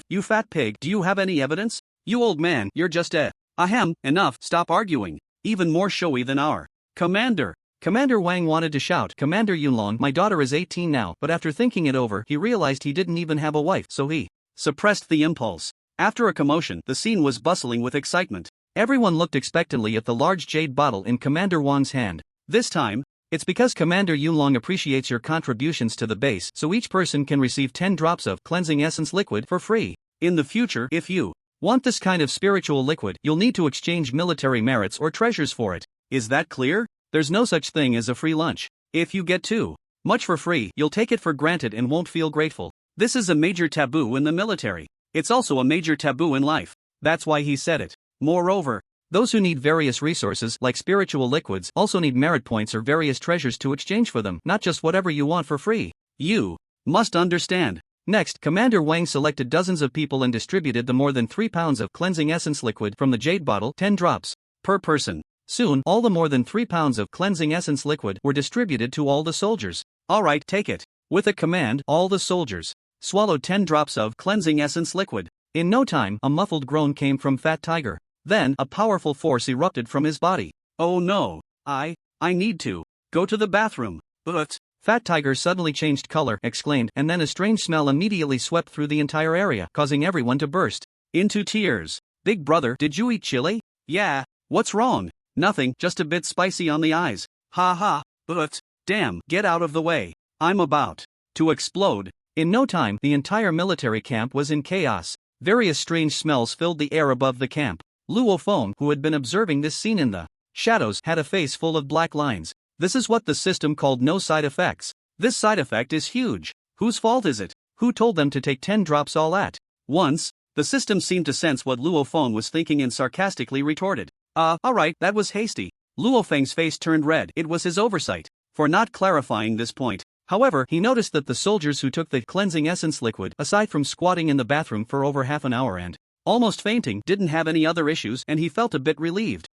[SPEAKER 1] You fat pig, do you have any evidence? You old man, you're just ahem, enough, stop arguing. Even more showy than our commander. Commander Wang wanted to shout, Commander Yunlong, my daughter is 18 now, but after thinking it over, he realized he didn't even have a wife, so he suppressed the impulse. After a commotion, the scene was bustling with excitement. Everyone looked expectantly at the large jade bottle in Commander Wang's hand. This time, it's because Commander Yunlong appreciates your contributions to the base, so each person can receive 10 drops of cleansing essence liquid for free. In the future, if you want this kind of spiritual liquid, you'll need to exchange military merits or treasures for it. Is that clear? There's no such thing as a free lunch. If you get too much for free, you'll take it for granted and won't feel grateful. This is a major taboo in the military. It's also a major taboo in life. That's why he said it. Moreover, those who need various resources, like spiritual liquids, also need merit points or various treasures to exchange for them, not just whatever you want for free. You must understand. Next, Commander Wang selected dozens of people and distributed the more than 3 pounds of cleansing essence liquid from the jade bottle, 10 drops per person. Soon, all the more than 3 pounds of cleansing essence liquid were distributed to all the soldiers. Alright, take it. With a command, all the soldiers swallowed 10 drops of cleansing essence liquid. In no time, a muffled groan came from Fat Tiger. Then, a powerful force erupted from his body. Oh no, I need to go to the bathroom. But Fat Tiger suddenly changed color, exclaimed, and then a strange smell immediately swept through the entire area, causing everyone to burst into tears. Big brother, did you eat chili? Yeah, what's wrong? Nothing, just a bit spicy on the eyes. Ha ha, but, damn, get out of the way. I'm about to explode. In no time, the entire military camp was in chaos. Various strange smells filled the air above the camp. Luo Feng, who had been observing this scene in the shadows, had a face full of black lines. This is what the system called no side effects. This side effect is huge. Whose fault is it? Who told them to take 10 drops all at once? The system seemed to sense what Luo Feng was thinking and sarcastically retorted. Alright, that was hasty. Luo Feng's face turned red. It was his oversight for not clarifying this point. However, he noticed that the soldiers who took the cleansing essence liquid, aside from squatting in the bathroom for over half an hour and almost fainting, didn't have any other issues, and he felt a bit relieved.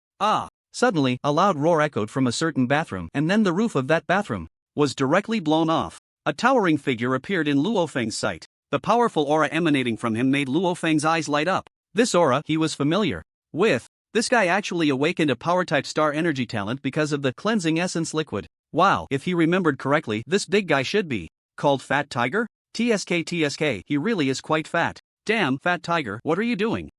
[SPEAKER 1] Suddenly, a loud roar echoed from a certain bathroom, and then the roof of that bathroom was directly blown off. A towering figure appeared in Luo Feng's sight. The powerful aura emanating from him made Luo Feng's eyes light up. This aura he was familiar with. This guy actually awakened a power-type star energy talent because of the cleansing essence liquid. Wow, if he remembered correctly, this big guy should be called Fat Tiger? TSK, he really is quite fat. Damn, Fat Tiger, what are you doing?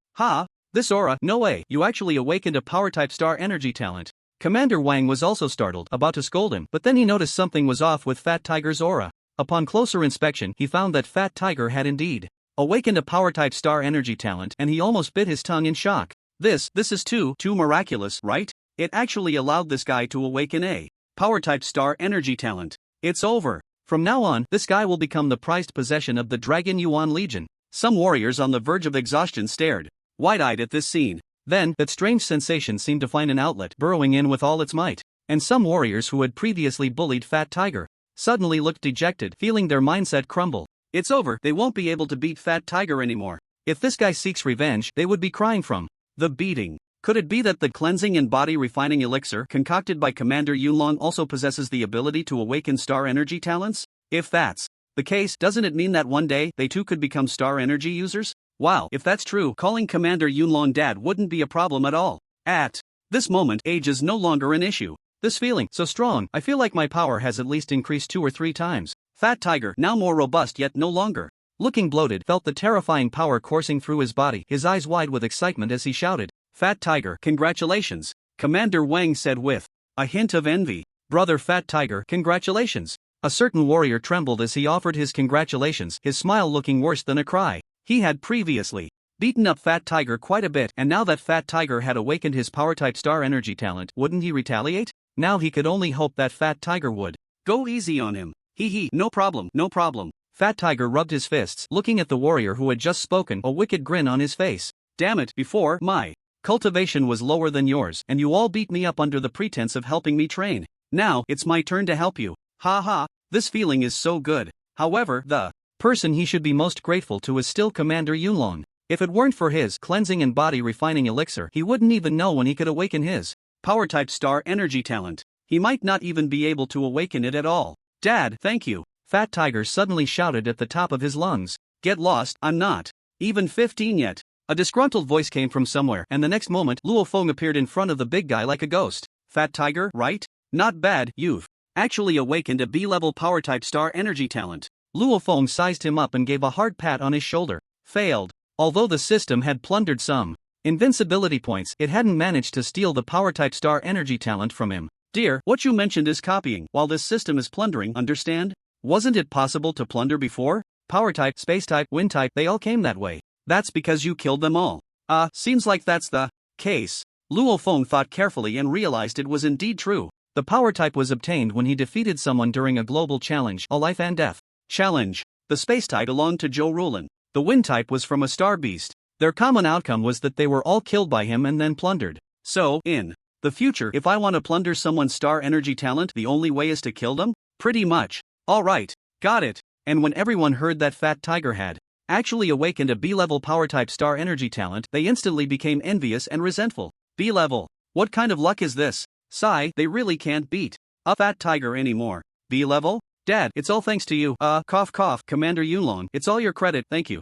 [SPEAKER 1] This aura, no way, you actually awakened a power-type star energy talent. Commander Wang was also startled, about to scold him, but then he noticed something was off with Fat Tiger's aura. Upon closer inspection, he found that Fat Tiger had indeed awakened a power-type star energy talent, and he almost bit his tongue in shock. This is too miraculous, right? It actually allowed this guy to awaken a power-type star energy talent. It's over. From now on, this guy will become the prized possession of the Dragon Yuan Legion. Some warriors on the verge of exhaustion stared wide-eyed at this scene. Then, that strange sensation seemed to find an outlet, burrowing in with all its might. And some warriors who had previously bullied Fat Tiger suddenly looked dejected, feeling their mindset crumble. It's over, they won't be able to beat Fat Tiger anymore. If this guy seeks revenge, they would be crying from the beating. Could it be that the cleansing and body refining elixir concocted by Commander Yunlong also possesses the ability to awaken star energy talents? If that's the case, doesn't it mean that one day, they too could become star energy users? Wow, if that's true, calling Commander Yunlong dad wouldn't be a problem at all. At this moment, age is no longer an issue. This feeling, so strong, I feel like my power has at least increased 2 or 3 times. Fat Tiger, now more robust yet no longer looking bloated, felt the terrifying power coursing through his body, his eyes wide with excitement as he shouted, "Fat Tiger, congratulations!" Commander Wang said with a hint of envy. "Brother Fat Tiger, congratulations!" A certain warrior trembled as he offered his congratulations, his smile looking worse than a cry. He had previously beaten up Fat Tiger quite a bit, and now that Fat Tiger had awakened his power-type star energy talent, wouldn't he retaliate? Now he could only hope that Fat Tiger would go easy on him. Hee, no problem, no problem. Fat Tiger rubbed his fists, looking at the warrior who had just spoken, a wicked grin on his face. "Damn it, before, my cultivation was lower than yours, and you all beat me up under the pretense of helping me train. Now, it's my turn to help you. Ha ha, this feeling is so good." However, the person he should be most grateful to is still Commander Yunlong. If it weren't for his cleansing and body refining elixir, he wouldn't even know when he could awaken his power-type star energy talent. He might not even be able to awaken it at all. "Dad, thank you," Fat Tiger suddenly shouted at the top of his lungs. "Get lost, I'm not even 15 yet." A disgruntled voice came from somewhere, and the next moment, Luo Feng appeared in front of the big guy like a ghost. "Fat Tiger, right? Not bad, you've actually awakened a B-level power-type star energy talent." Luo Feng sized him up and gave a hard pat on his shoulder. Failed. Although the system had plundered some invincibility points, it hadn't managed to steal the power-type star energy talent from him. "Dear, what you mentioned is copying, while this system is plundering, understand? Wasn't it possible to plunder before? Power-type, space-type, wind-type, they all came that way. That's because you killed them all." Seems like that's the case. Luo Feng thought carefully and realized it was indeed true. The power-type was obtained when he defeated someone during a global challenge, a life and death challenge. The space-type belonged to Zhou Rulin. The wind-type was from a star beast. Their common outcome was that they were all killed by him and then plundered. So, in the future, if I want to plunder someone's star energy talent, the only way is to kill them? Pretty much. Alright, got it. And when everyone heard that Fat Tiger had actually awakened a B-level power-type star energy talent, they instantly became envious and resentful. B-level? What kind of luck is this? Sigh, they really can't beat a Fat Tiger anymore. B-level? Dad, it's all thanks to you. Cough cough, Commander Yunlong, it's all your credit, thank you.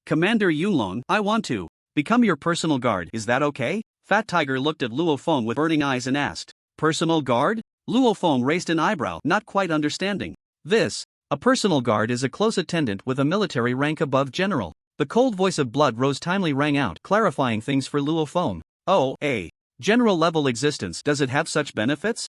[SPEAKER 1] Commander Yunlong, I want to become your personal guard, is that okay? Fat Tiger looked at Luo Feng with burning eyes and asked, "Personal guard?" Luo Feng raised an eyebrow, not quite understanding. A personal guard is a close attendant with a military rank above general. The cold voice of Blood Rose timely rang out, clarifying things for Luo Feng. "Oh, a general-level existence, does it have such benefits?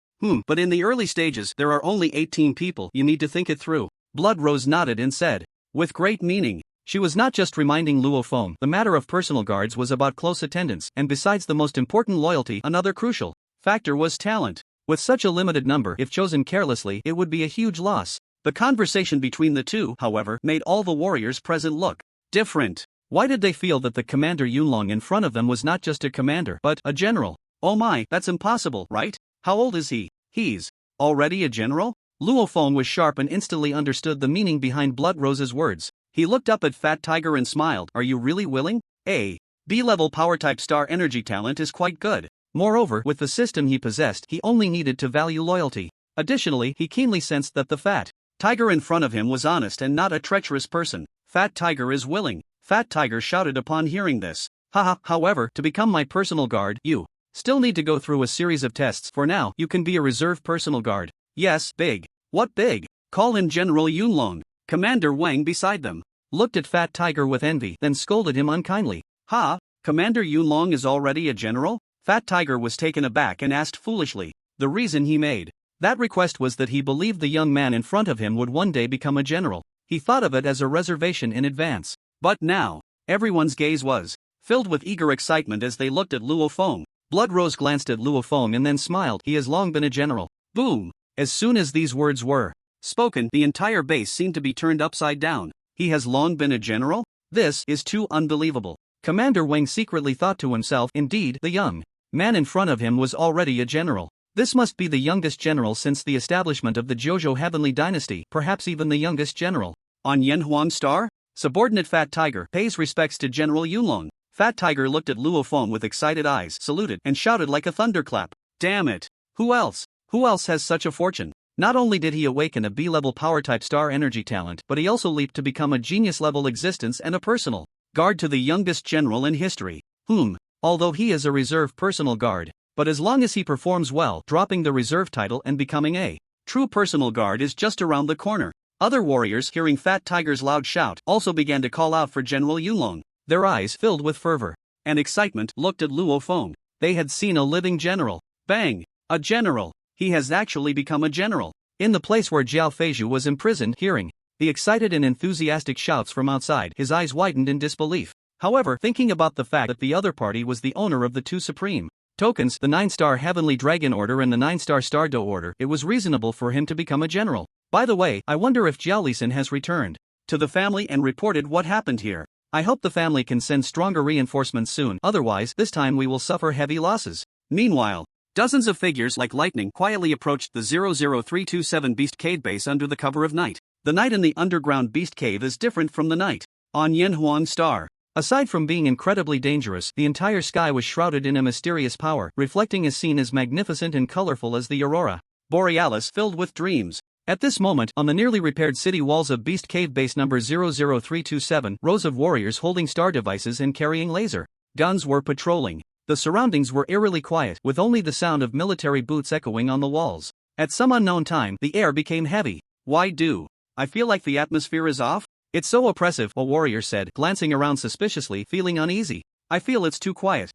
[SPEAKER 1] But in the early stages, there are only 18 people, you need to think it through." Blood Rose nodded and said, with great meaning. She was not just reminding Luo Feng, the matter of personal guards was about close attendance, and besides the most important loyalty, another crucial factor was talent. With such a limited number, if chosen carelessly, it would be a huge loss. The conversation between the two, however, made all the warriors present look different. Why did they feel that the Commander Yunlong in front of them was not just a commander, but a general? Oh my, that's impossible, right? How old is he? He's already a general? Luo Feng was sharp and instantly understood the meaning behind Blood Rose's words. He looked up at Fat Tiger and smiled. "Are you really willing? A B-level power-type star energy talent is quite good." Moreover, with the system he possessed, he only needed to value loyalty. Additionally, he keenly sensed that the Fat Tiger in front of him was honest and not a treacherous person. "Fat Tiger is willing," Fat Tiger shouted upon hearing this. However, to become my personal guard, you still need to go through a series of tests. For now, you can be a reserve personal guard. Yes, big. What big? Call him General Yunlong. Commander Wang beside them looked at Fat Tiger with envy, then scolded him unkindly. Commander Yunlong is already a general? Fat Tiger was taken aback and asked foolishly. The reason he made That request was that he believed the young man in front of him would one day become a general. He thought of it as a reservation in advance. But now, everyone's gaze was filled with eager excitement as they looked at Luo Feng. Blood Rose glanced at Luo Feng and then smiled. He has long been a general. Boom! As soon as these words were spoken, the entire base seemed to be turned upside down. He has long been a general? This is too unbelievable. Commander Wang secretly thought to himself, indeed, the young man in front of him was already a general. This must be the youngest general since the establishment of the Jojo Heavenly Dynasty, perhaps even the youngest general. On Yanhuang Star, subordinate Fat Tiger pays respects to General Yunlong. Fat Tiger looked at Luo Feng with excited eyes, saluted, and shouted like a thunderclap. Damn it! Who else? Who else has such a fortune? Not only did he awaken a B-level power-type star energy talent, but he also leaped to become a genius-level existence and a personal guard to the youngest general in history. Although he is a reserve personal guard, but as long as he performs well, dropping the reserve title and becoming a true personal guard is just around the corner. Other warriors, hearing Fat Tiger's loud shout, also began to call out for General Yulong. Their eyes, filled with fervor and excitement, looked at Luo Feng. They had seen a living general. Bang! A general! He has actually become a general. In the place where Jiao Feizhu was imprisoned, hearing the excited and enthusiastic shouts from outside, his eyes widened in disbelief. However, thinking about the fact that the other party was the owner of the two supreme tokens, the 9-star Heavenly Dragon Order and the 9-star Star Do Order, it was reasonable for him to become a general. By the way, I wonder if Jiao Lisan has returned to the family and reported what happened here. I hope the family can send stronger reinforcements soon, otherwise, this time we will suffer heavy losses. Meanwhile, dozens of figures like lightning quietly approached the 00327 Beast Cave base under the cover of night. The night in the underground Beast Cave is different from the night on Yanhuang Star. Aside from being incredibly dangerous, the entire sky was shrouded in a mysterious power, reflecting a scene as magnificent and colorful as the aurora borealis filled with dreams. At this moment, on the nearly repaired city walls of Beast Cave base number 00327, rows of warriors holding star devices and carrying laser guns were patrolling. The surroundings were eerily quiet, with only the sound of military boots echoing on the walls. At some unknown time, the air became heavy. Why do I feel like the atmosphere is off? It's so oppressive, a warrior said, glancing around suspiciously, feeling uneasy. I feel it's too quiet.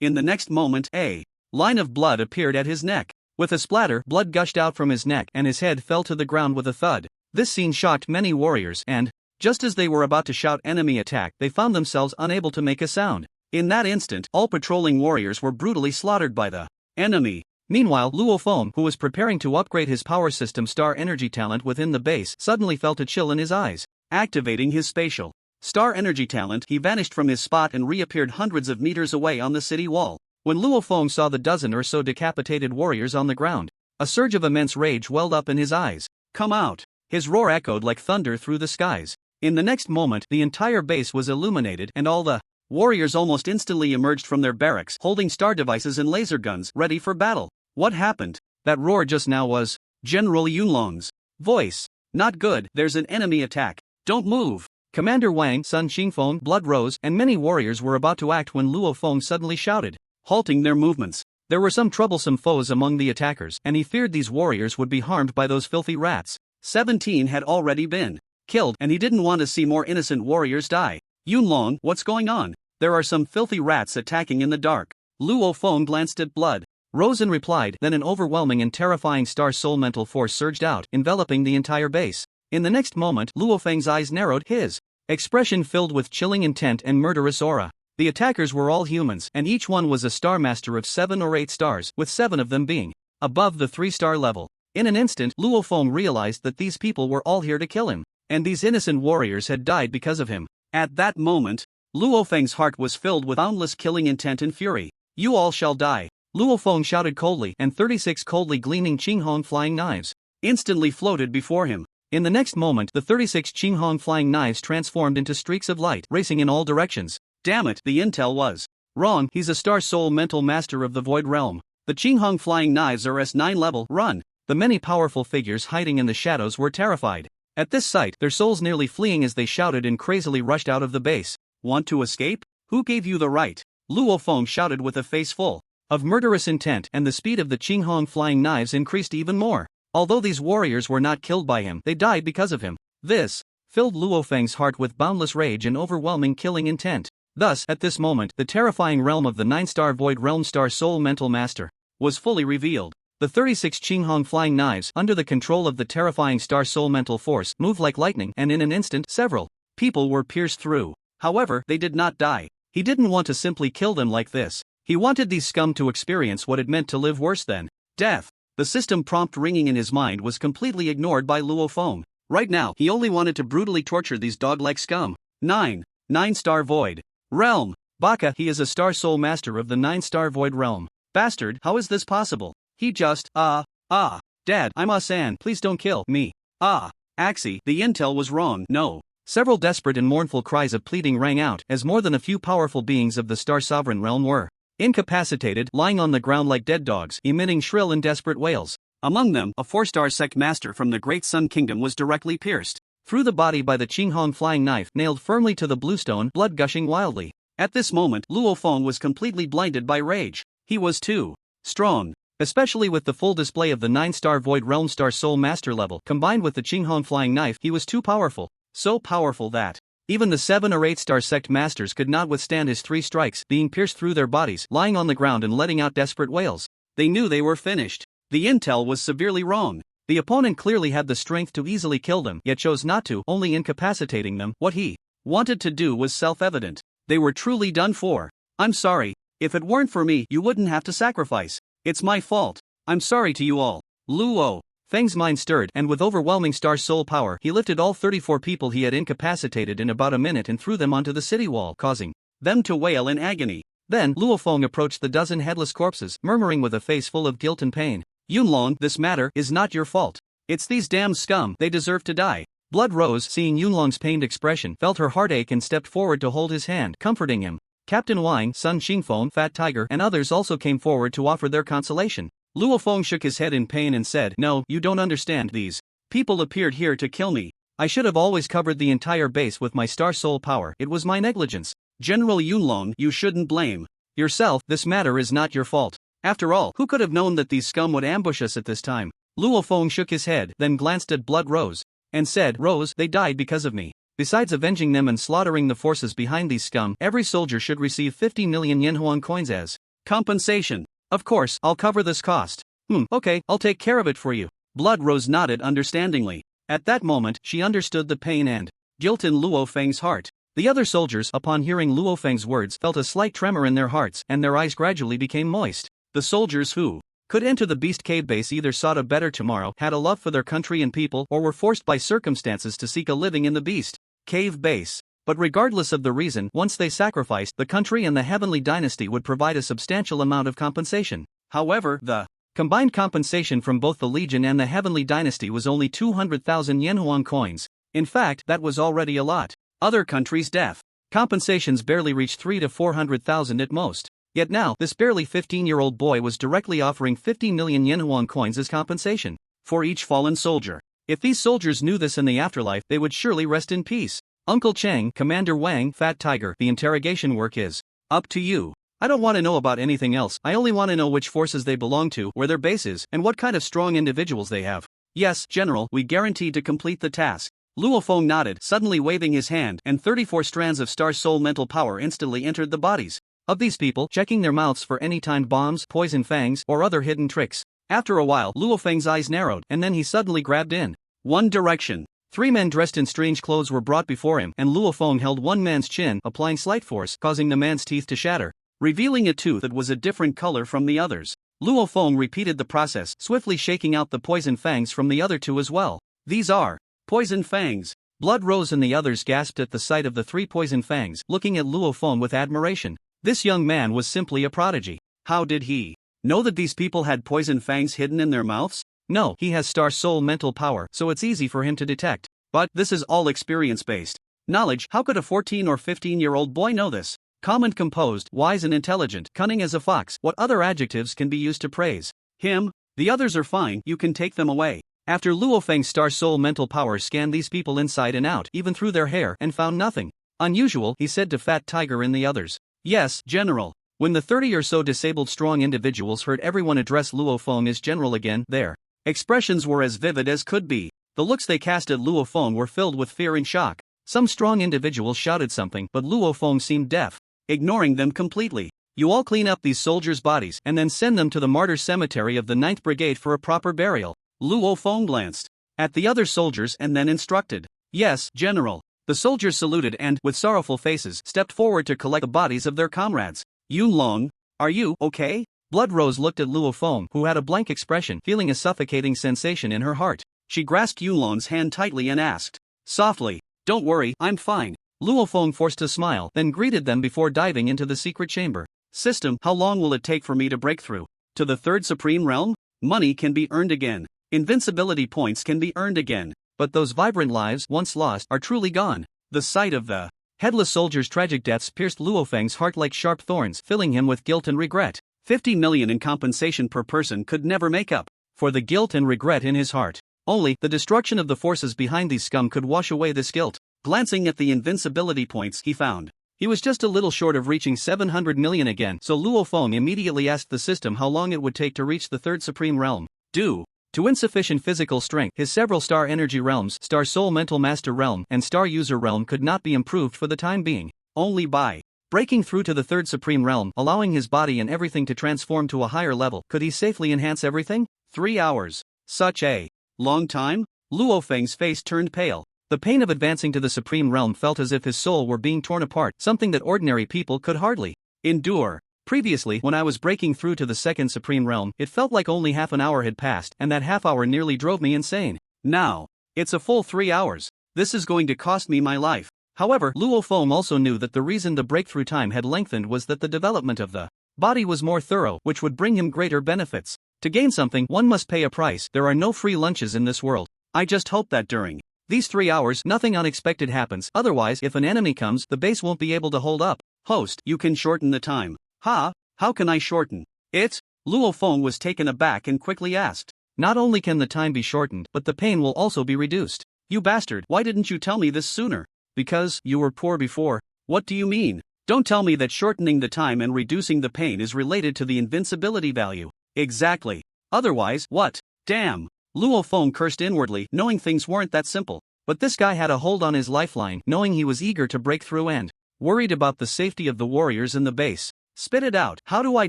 [SPEAKER 1] In the next moment, a line of blood appeared at his neck. With a splatter, blood gushed out from his neck and his head fell to the ground with a thud. This scene shocked many warriors and, just as they were about to shout enemy attack, they found themselves unable to make a sound. In that instant, all patrolling warriors were brutally slaughtered by the enemy. Meanwhile, Luo Feng, who was preparing to upgrade his power system star energy talent within the base, suddenly felt a chill in his eyes. Activating his spatial star energy talent, he vanished from his spot and reappeared hundreds of meters away on the city wall. When Luo Feng saw the dozen or so decapitated warriors on the ground, a surge of immense rage welled up in his eyes. Come out! His roar echoed like thunder through the skies. In the next moment, the entire base was illuminated and all the warriors almost instantly emerged from their barracks, holding star devices and laser guns, ready for battle. What happened? That roar just now was General Yunlong's voice. Not good, there's an enemy attack. Don't move! Commander Wang, Sun Qingfeng, Blood Rose, and many warriors were about to act when Luo Feng suddenly shouted, halting their movements. There were some troublesome foes among the attackers, and he feared these warriors would be harmed by those filthy rats. 17 had already been killed, and he didn't want to see more innocent warriors die. Yunlong, what's going on? There are some filthy rats attacking in the dark. Luo Feng glanced at Blood Rose and replied, then an overwhelming and terrifying star soul mental force surged out, enveloping the entire base. In the next moment, Luo Feng's eyes narrowed, his expression filled with chilling intent and murderous aura. The attackers were all humans, and each one was a star master of 7 or 8 stars, with 7 of them being above the 3-star level. In an instant, Luo Feng realized that these people were all here to kill him, and these innocent warriors had died because of him. At that moment, Luo Feng's heart was filled with boundless killing intent and fury. You all shall die! Luo Feng shouted coldly, and 36 coldly gleaming Qinghong flying knives instantly floated before him. In the next moment, the 36 Qinghong flying knives transformed into streaks of light, racing in all directions. Damn it, the intel was wrong. He's a star soul mental master of the Void Realm. The Qinghong flying knives are S9 level. Run! The many powerful figures hiding in the shadows were terrified. At this sight, their souls nearly fleeing as they shouted and crazily rushed out of the base. Want to escape? Who gave you the right? Luo Feng shouted with a face full of murderous intent, and the speed of the Qinghong flying knives increased even more. Although these warriors were not killed by him, they died because of him. This filled Luo Feng's heart with boundless rage and overwhelming killing intent. Thus, at this moment, the terrifying realm of the 9-star Void Realm Star Soul Mental Master was fully revealed. The 36 Qinghong flying knives, under the control of the terrifying Star Soul mental force, moved like lightning, and in an instant, several people were pierced through. However, they did not die. He didn't want to simply kill them like this. He wanted these scum to experience what it meant to live worse than death. The system prompt ringing in his mind was completely ignored by Luo Feng. Right now, he only wanted to brutally torture these dog-like scum. 9-star Void Realm. Baka, he is a Star Soul Master of the 9-star Void Realm. Bastard, how is this possible? He just, Dad, I'm Asan, please don't kill me. Axie, the intel was wrong, no. Several desperate and mournful cries of pleading rang out as more than a few powerful beings of the Star Sovereign Realm were incapacitated, lying on the ground like dead dogs, emitting shrill and desperate wails. Among them, a 4-star sect master from the Great Sun Kingdom was directly pierced through the body by the Qinghong flying knife, nailed firmly to the bluestone, blood gushing wildly. At this moment, Luo Feng was completely blinded by rage. He was too strong. Especially with the full display of the 9-star Void Realm Star Soul Master level, combined with the Qinghong flying knife, he was too powerful. So powerful that even the 7 or 8-star sect masters could not withstand his 3 strikes, being pierced through their bodies, lying on the ground and letting out desperate wails. They knew they were finished. The intel was severely wrong. The opponent clearly had the strength to easily kill them, yet chose not to, only incapacitating them. What he wanted to do was self-evident. They were truly done for. I'm sorry. If it weren't for me, you wouldn't have to sacrifice. It's my fault. I'm sorry to you all. Luo Feng's mind stirred, and with overwhelming Star Soul power, he lifted all 34 people he had incapacitated in about a minute and threw them onto the city wall, causing them to wail in agony. Then, Luo Feng approached the dozen headless corpses, murmuring with a face full of guilt and pain. Yunlong, this matter is not your fault. It's these damn scum, they deserve to die. Blood Rose, seeing Yunlong's pained expression, felt her heartache and stepped forward to hold his hand, comforting him. Captain Wang, Sun Xingfeng, Fat Tiger, and others also came forward to offer their consolation. Luo Feng shook his head in pain and said, "No, you don't understand. These people appeared here to kill me. I should have always covered the entire base with my Star Soul power. It was my negligence. General Yunlong, you shouldn't blame yourself. This matter is not your fault. After all, who could have known that these scum would ambush us at this time?" Luo Feng shook his head, then glanced at Blood Rose and said, "Rose, they died because of me. Besides avenging them and slaughtering the forces behind these scum, every soldier should receive 50 million Yenhuang coins as compensation. Of course, I'll cover this cost." Okay, I'll take care of it for you." Blood Rose nodded understandingly. At that moment, she understood the pain and guilt in Luo Feng's heart. The other soldiers, upon hearing Luo Feng's words, felt a slight tremor in their hearts, and their eyes gradually became moist. The soldiers who could enter the Beast Cave base either sought a better tomorrow, had a love for their country and people, or were forced by circumstances to seek a living in the Beast Cave base. But regardless of the reason, once they sacrificed, the country and the Heavenly Dynasty would provide a substantial amount of compensation. However, the combined compensation from both the Legion and the Heavenly Dynasty was only 200,000 Yenhuang coins. In fact, that was already a lot. Other countries' death compensations barely reached 300,000 to 400,000 at most. Yet now, this barely 15-year-old boy was directly offering 50 million Yenhuang coins as compensation for each fallen soldier. If these soldiers knew this in the afterlife, they would surely rest in peace. Uncle Chang, Commander Wang, Fat Tiger, the interrogation work is up to you. I don't want to know about anything else. I only want to know which forces they belong to, where their base is, and what kind of strong individuals they have. Yes, General, we guarantee to complete the task. Luo Feng nodded, suddenly waving his hand, and 34 strands of Star Soul mental power instantly entered the bodies of these people, checking their mouths for any timed bombs, poison fangs, or other hidden tricks. After a while, Luo Feng's eyes narrowed, and then he suddenly grabbed in one direction. 3 men dressed in strange clothes were brought before him, and Luo Feng held one man's chin, applying slight force, causing the man's teeth to shatter, revealing a tooth that was a different color from the others. Luo Feng repeated the process, swiftly shaking out the poison fangs from the other 2 as well. "These are poison fangs." Blood Rose and the others gasped at the sight of the 3 poison fangs, looking at Luo Feng with admiration. This young man was simply a prodigy. How did he know that these people had poison fangs hidden in their mouths? No, he has Star Soul mental power, so it's easy for him to detect. But this is all experience-based knowledge. How could a 14 or 15-year-old boy know this? Calm and composed, wise and intelligent, cunning as a fox. What other adjectives can be used to praise him? The others are fine, you can take them away. After Luo Feng's Star Soul mental power scanned these people inside and out, even through their hair, and found nothing unusual, he said to Fat Tiger and the others. "Yes, General." When the 30 or so disabled strong individuals heard everyone address Luo Feng as General again, their expressions were as vivid as could be. The looks they cast at Luo Feng were filled with fear and shock. Some strong individuals shouted something, but Luo Feng seemed deaf, ignoring them completely. You all clean up these soldiers' bodies and then send them to the martyr cemetery of the 9th Brigade for a proper burial. Luo Feng glanced at the other soldiers and then instructed. Yes, General. The soldiers saluted and, with sorrowful faces, stepped forward to collect the bodies of their comrades. Yunlong, are you okay? Blood Rose looked at Luo Feng, who had a blank expression, feeling a suffocating sensation in her heart. She grasped Yunlong's hand tightly and asked softly, "Don't worry, I'm fine." Luo Feng forced a smile, then greeted them before diving into the secret chamber. System, how long will it take for me to break through to the 3rd Supreme Realm? Money can be earned again. Invincibility points can be earned again. But those vibrant lives, once lost, are truly gone. The sight of the headless soldier's tragic deaths pierced Luo Feng's heart like sharp thorns, filling him with guilt and regret. 50 million in compensation per person could never make up for the guilt and regret in his heart. Only the destruction of the forces behind these scum could wash away this guilt. Glancing at the invincibility points he found, he was just a little short of reaching 700 million again, so Luo Feng immediately asked the system how long it would take to reach the 3rd Supreme Realm. Due to insufficient physical strength, his several star energy realms, Star Soul Mental Master Realm and Star User Realm could not be improved for the time being. Only by breaking through to the 3rd Supreme Realm, allowing his body and everything to transform to a higher level, could he safely enhance everything? 3 hours. Such a long time? Luo Feng's face turned pale. The pain of advancing to the Supreme Realm felt as if his soul were being torn apart, something that ordinary people could hardly endure. Previously, when I was breaking through to the 2nd Supreme Realm, it felt like only half an hour had passed, and that half hour nearly drove me insane. Now, it's a full 3 hours. This is going to cost me my life. However, Luo Feng also knew that the reason the breakthrough time had lengthened was that the development of the body was more thorough, which would bring him greater benefits. To gain something, one must pay a price. There are no free lunches in this world. I just hope that during these 3 hours, nothing unexpected happens. Otherwise, if an enemy comes, the base won't be able to hold up. Host, you can shorten the time. Ha? How can I shorten it? Luo Feng was taken aback and quickly asked. Not only can the time be shortened, but the pain will also be reduced. You bastard, why didn't you tell me this sooner? Because you were poor before. What do you mean? Don't tell me that shortening the time and reducing the pain is related to the invincibility value. Exactly. Otherwise, what? Damn. Luo Feng cursed inwardly, knowing things weren't that simple. But this guy had a hold on his lifeline, knowing he was eager to break through and worried about the safety of the warriors in the base. Spit it out. How do I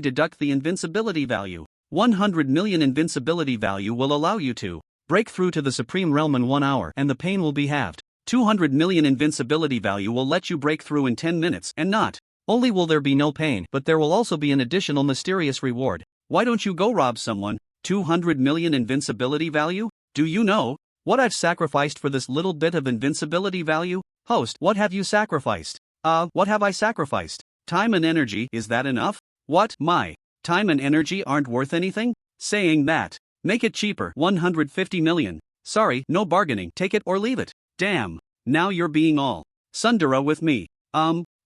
[SPEAKER 1] deduct the invincibility value? 100 million invincibility value will allow you to break through to the Supreme Realm in 1 hour, and the pain will be halved. 200 million invincibility value will let you break through in 10 minutes, and not only will there be no pain, but there will also be an additional mysterious reward. Why don't you go rob someone? 200 million invincibility value? Do you know what I've sacrificed for this little bit of invincibility value? Host, what have you sacrificed? What have I sacrificed? Time and energy, is that enough? What? My time and energy aren't worth anything? Saying that. Make it cheaper, 150 million. Sorry, no bargaining, take it or leave it. Damn. Now you're being all Sundara with me.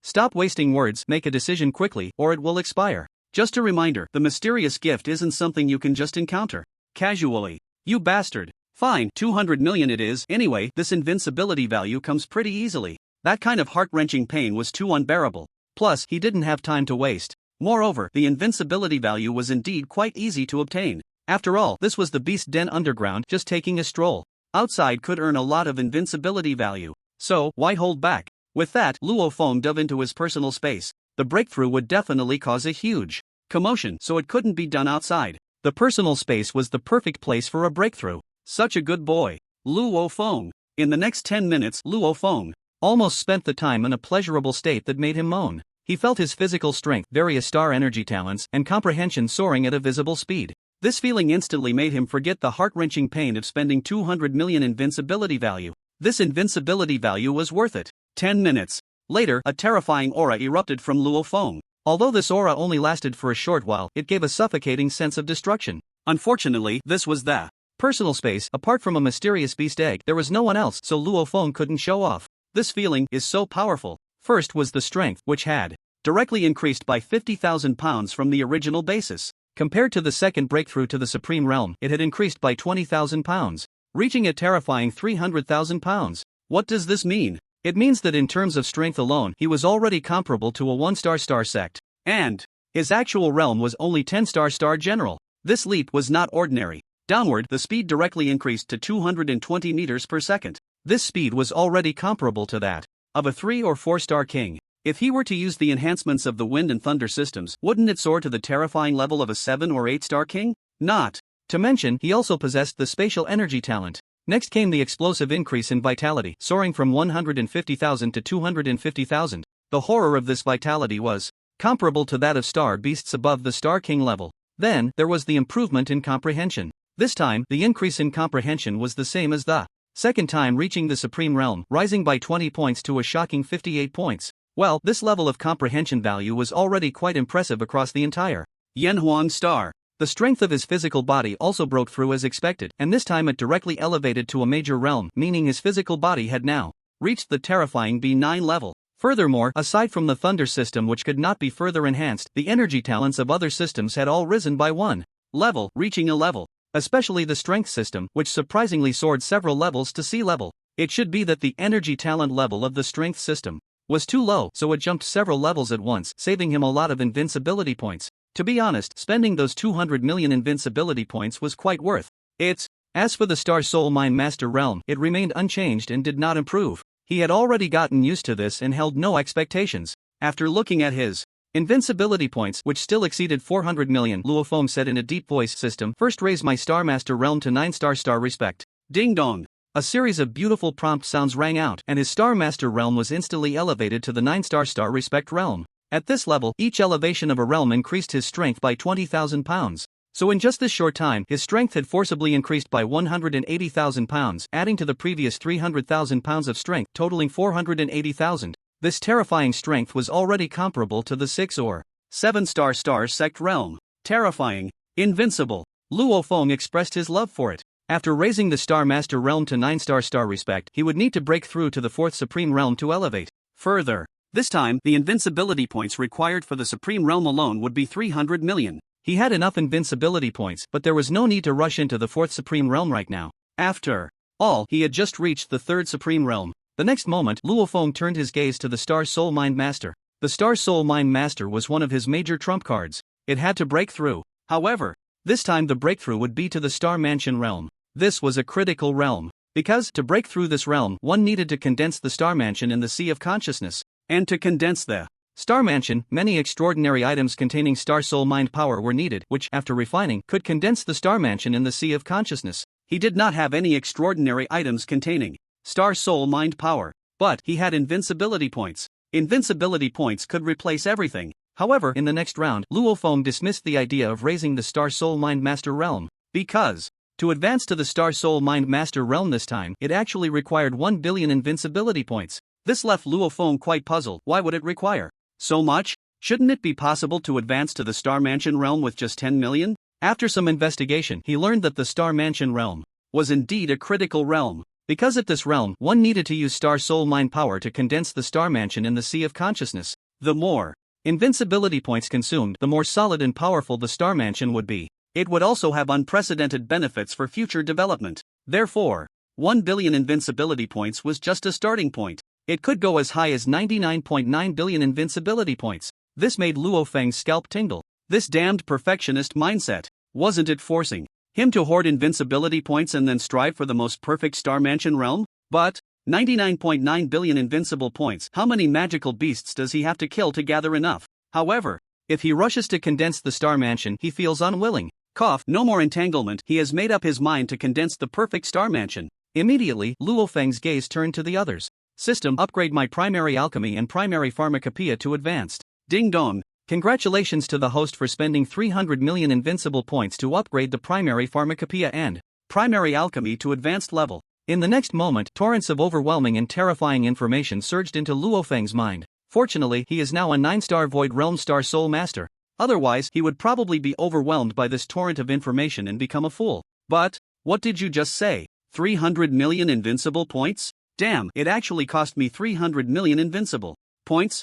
[SPEAKER 1] Stop wasting words, make a decision quickly, or it will expire. Just a reminder, the mysterious gift isn't something you can just encounter casually. You bastard. Fine, 200 million it is. Anyway, this invincibility value comes pretty easily. That kind of heart-wrenching pain was too unbearable. Plus, he didn't have time to waste. Moreover, the invincibility value was indeed quite easy to obtain. After all, this was the Beast Den Underground, just taking a stroll outside could earn a lot of invincibility value. So, why hold back? With that, Luo Feng dove into his personal space. The breakthrough would definitely cause a huge commotion, so it couldn't be done outside. The personal space was the perfect place for a breakthrough. Such a good boy. Luo Feng. In the next 10 minutes, Luo Feng almost spent the time in a pleasurable state that made him moan. He felt his physical strength, various star energy talents, and comprehension soaring at a visible speed. This feeling instantly made him forget the heart-wrenching pain of spending 200 million invincibility value. This invincibility value was worth it. 10 minutes later, a terrifying aura erupted from Luo Feng. Although this aura only lasted for a short while, it gave a suffocating sense of destruction. Unfortunately, this was the personal space. Apart from a mysterious beast egg, there was no one else, so Luo Feng couldn't show off. This feeling is so powerful. First was the strength, which had directly increased by 50,000 pounds from the original basis. Compared to the second breakthrough to the Supreme Realm, it had increased by 20,000 pounds, reaching a terrifying 300,000 pounds. What does this mean? It means that in terms of strength alone, he was already comparable to a 1-star star sect. And his actual realm was only 10-star star general. This leap was not ordinary. Downward, the speed directly increased to 220 meters per second. This speed was already comparable to that of a 3- or 4-star king. If he were to use the enhancements of the wind and thunder systems, wouldn't it soar to the terrifying level of a 7 or 8 star king? Not to mention, he also possessed the spatial energy talent. Next came the explosive increase in vitality, soaring from 150,000 to 250,000. The horror of this vitality was comparable to that of star beasts above the Star King level. Then, there was the improvement in comprehension. This time, the increase in comprehension was the same as the second time, reaching the Supreme Realm, rising by 20 points to a shocking 58 points. Well, this level of comprehension value was already quite impressive across the entire Yanhuang star. The strength of his physical body also broke through as expected, and this time it directly elevated to a major realm, meaning his physical body had now reached the terrifying B9 level. Furthermore, aside from the thunder system which could not be further enhanced, the energy talents of other systems had all risen by one level, reaching a level. Especially the strength system, which surprisingly soared several levels to sea level. It should be that the energy talent level of the strength system was too low, so it jumped several levels at once, saving him a lot of invincibility points. To be honest, spending those 200 million invincibility points was quite worth it. As for the Star Soul Mind Master realm, it remained unchanged and did not improve. He had already gotten used to this and held no expectations. After looking at his invincibility points, which still exceeded 400 million, Luo Feng said in a deep voice, "System, first raise my Star Master realm to 9 star respect." Ding dong. A series of beautiful prompt sounds rang out, and his Star Master realm was instantly elevated to the 9 star respect realm. At this level, each elevation of a realm increased his strength by 20,000 pounds. So in just this short time, his strength had forcibly increased by 180,000 pounds, adding to the previous 300,000 pounds of strength, totaling 480,000. This terrifying strength was already comparable to the 6 or 7 star sect realm. Terrifying. Invincible. Luo Feng expressed his love for it. After raising the Star Master realm to 9 star respect, he would need to break through to the 4th Supreme Realm to elevate further. This time, the invincibility points required for the Supreme Realm alone would be 300 million. He had enough invincibility points, but there was no need to rush into the 4th Supreme Realm right now. After all, he had just reached the 3rd Supreme Realm. The next moment, Luo Feng turned his gaze to the Star Soul Mind Master. The Star Soul Mind Master was one of his major trump cards. It had to break through. However, this time the breakthrough would be to the Star Mansion realm. This was a critical realm, because to break through this realm, one needed to condense the Star Mansion in the Sea of Consciousness. And to condense the Star Mansion, many extraordinary items containing Star Soul Mind power were needed, which, after refining, could condense the Star Mansion in the Sea of Consciousness. He did not have any extraordinary items containing Star Soul Mind power, but he had invincibility points. Invincibility points could replace everything. However, in the next round, Luo Feng dismissed the idea of raising the Star Soul Mind Master realm, because to advance to the Star Soul Mind Master realm this time, it actually required 1 billion invincibility points. This left Luo Feng quite puzzled. Why would it require so much? Shouldn't it be possible to advance to the Star Mansion realm with just 10 million? After some investigation, he learned that the Star Mansion realm was indeed a critical realm. Because at this realm, one needed to use Star Soul Mind power to condense the Star Mansion in the Sea of Consciousness. The more invincibility points consumed, the more solid and powerful the Star Mansion would be. It would also have unprecedented benefits for future development. Therefore, 1 billion invincibility points was just a starting point. It could go as high as 99.9 billion invincibility points. This made Luo Feng's scalp tingle. This damned perfectionist mindset. Wasn't it forcing him to hoard invincibility points and then strive for the most perfect Star Mansion realm? But 99.9 billion invincible points. How many magical beasts does he have to kill to gather enough? However, if he rushes to condense the Star Mansion, he feels unwilling. Cough, no more entanglement. He has made up his mind to condense the perfect Star Mansion. Immediately, Luo Feng's gaze turned to the others. System, upgrade my primary alchemy and primary pharmacopoeia to advanced. Ding dong. Congratulations to the host for spending 300 million invincible points to upgrade the primary pharmacopoeia and primary alchemy to advanced level. In the next moment, torrents of overwhelming and terrifying information surged into Luo Feng's mind. Fortunately, he is now a 9-star Void Realm Star Soul Master. Otherwise, he would probably be overwhelmed by this torrent of information and become a fool. But, what did you just say? 300 million invincible points? Damn, it actually cost me 300 million invincible points.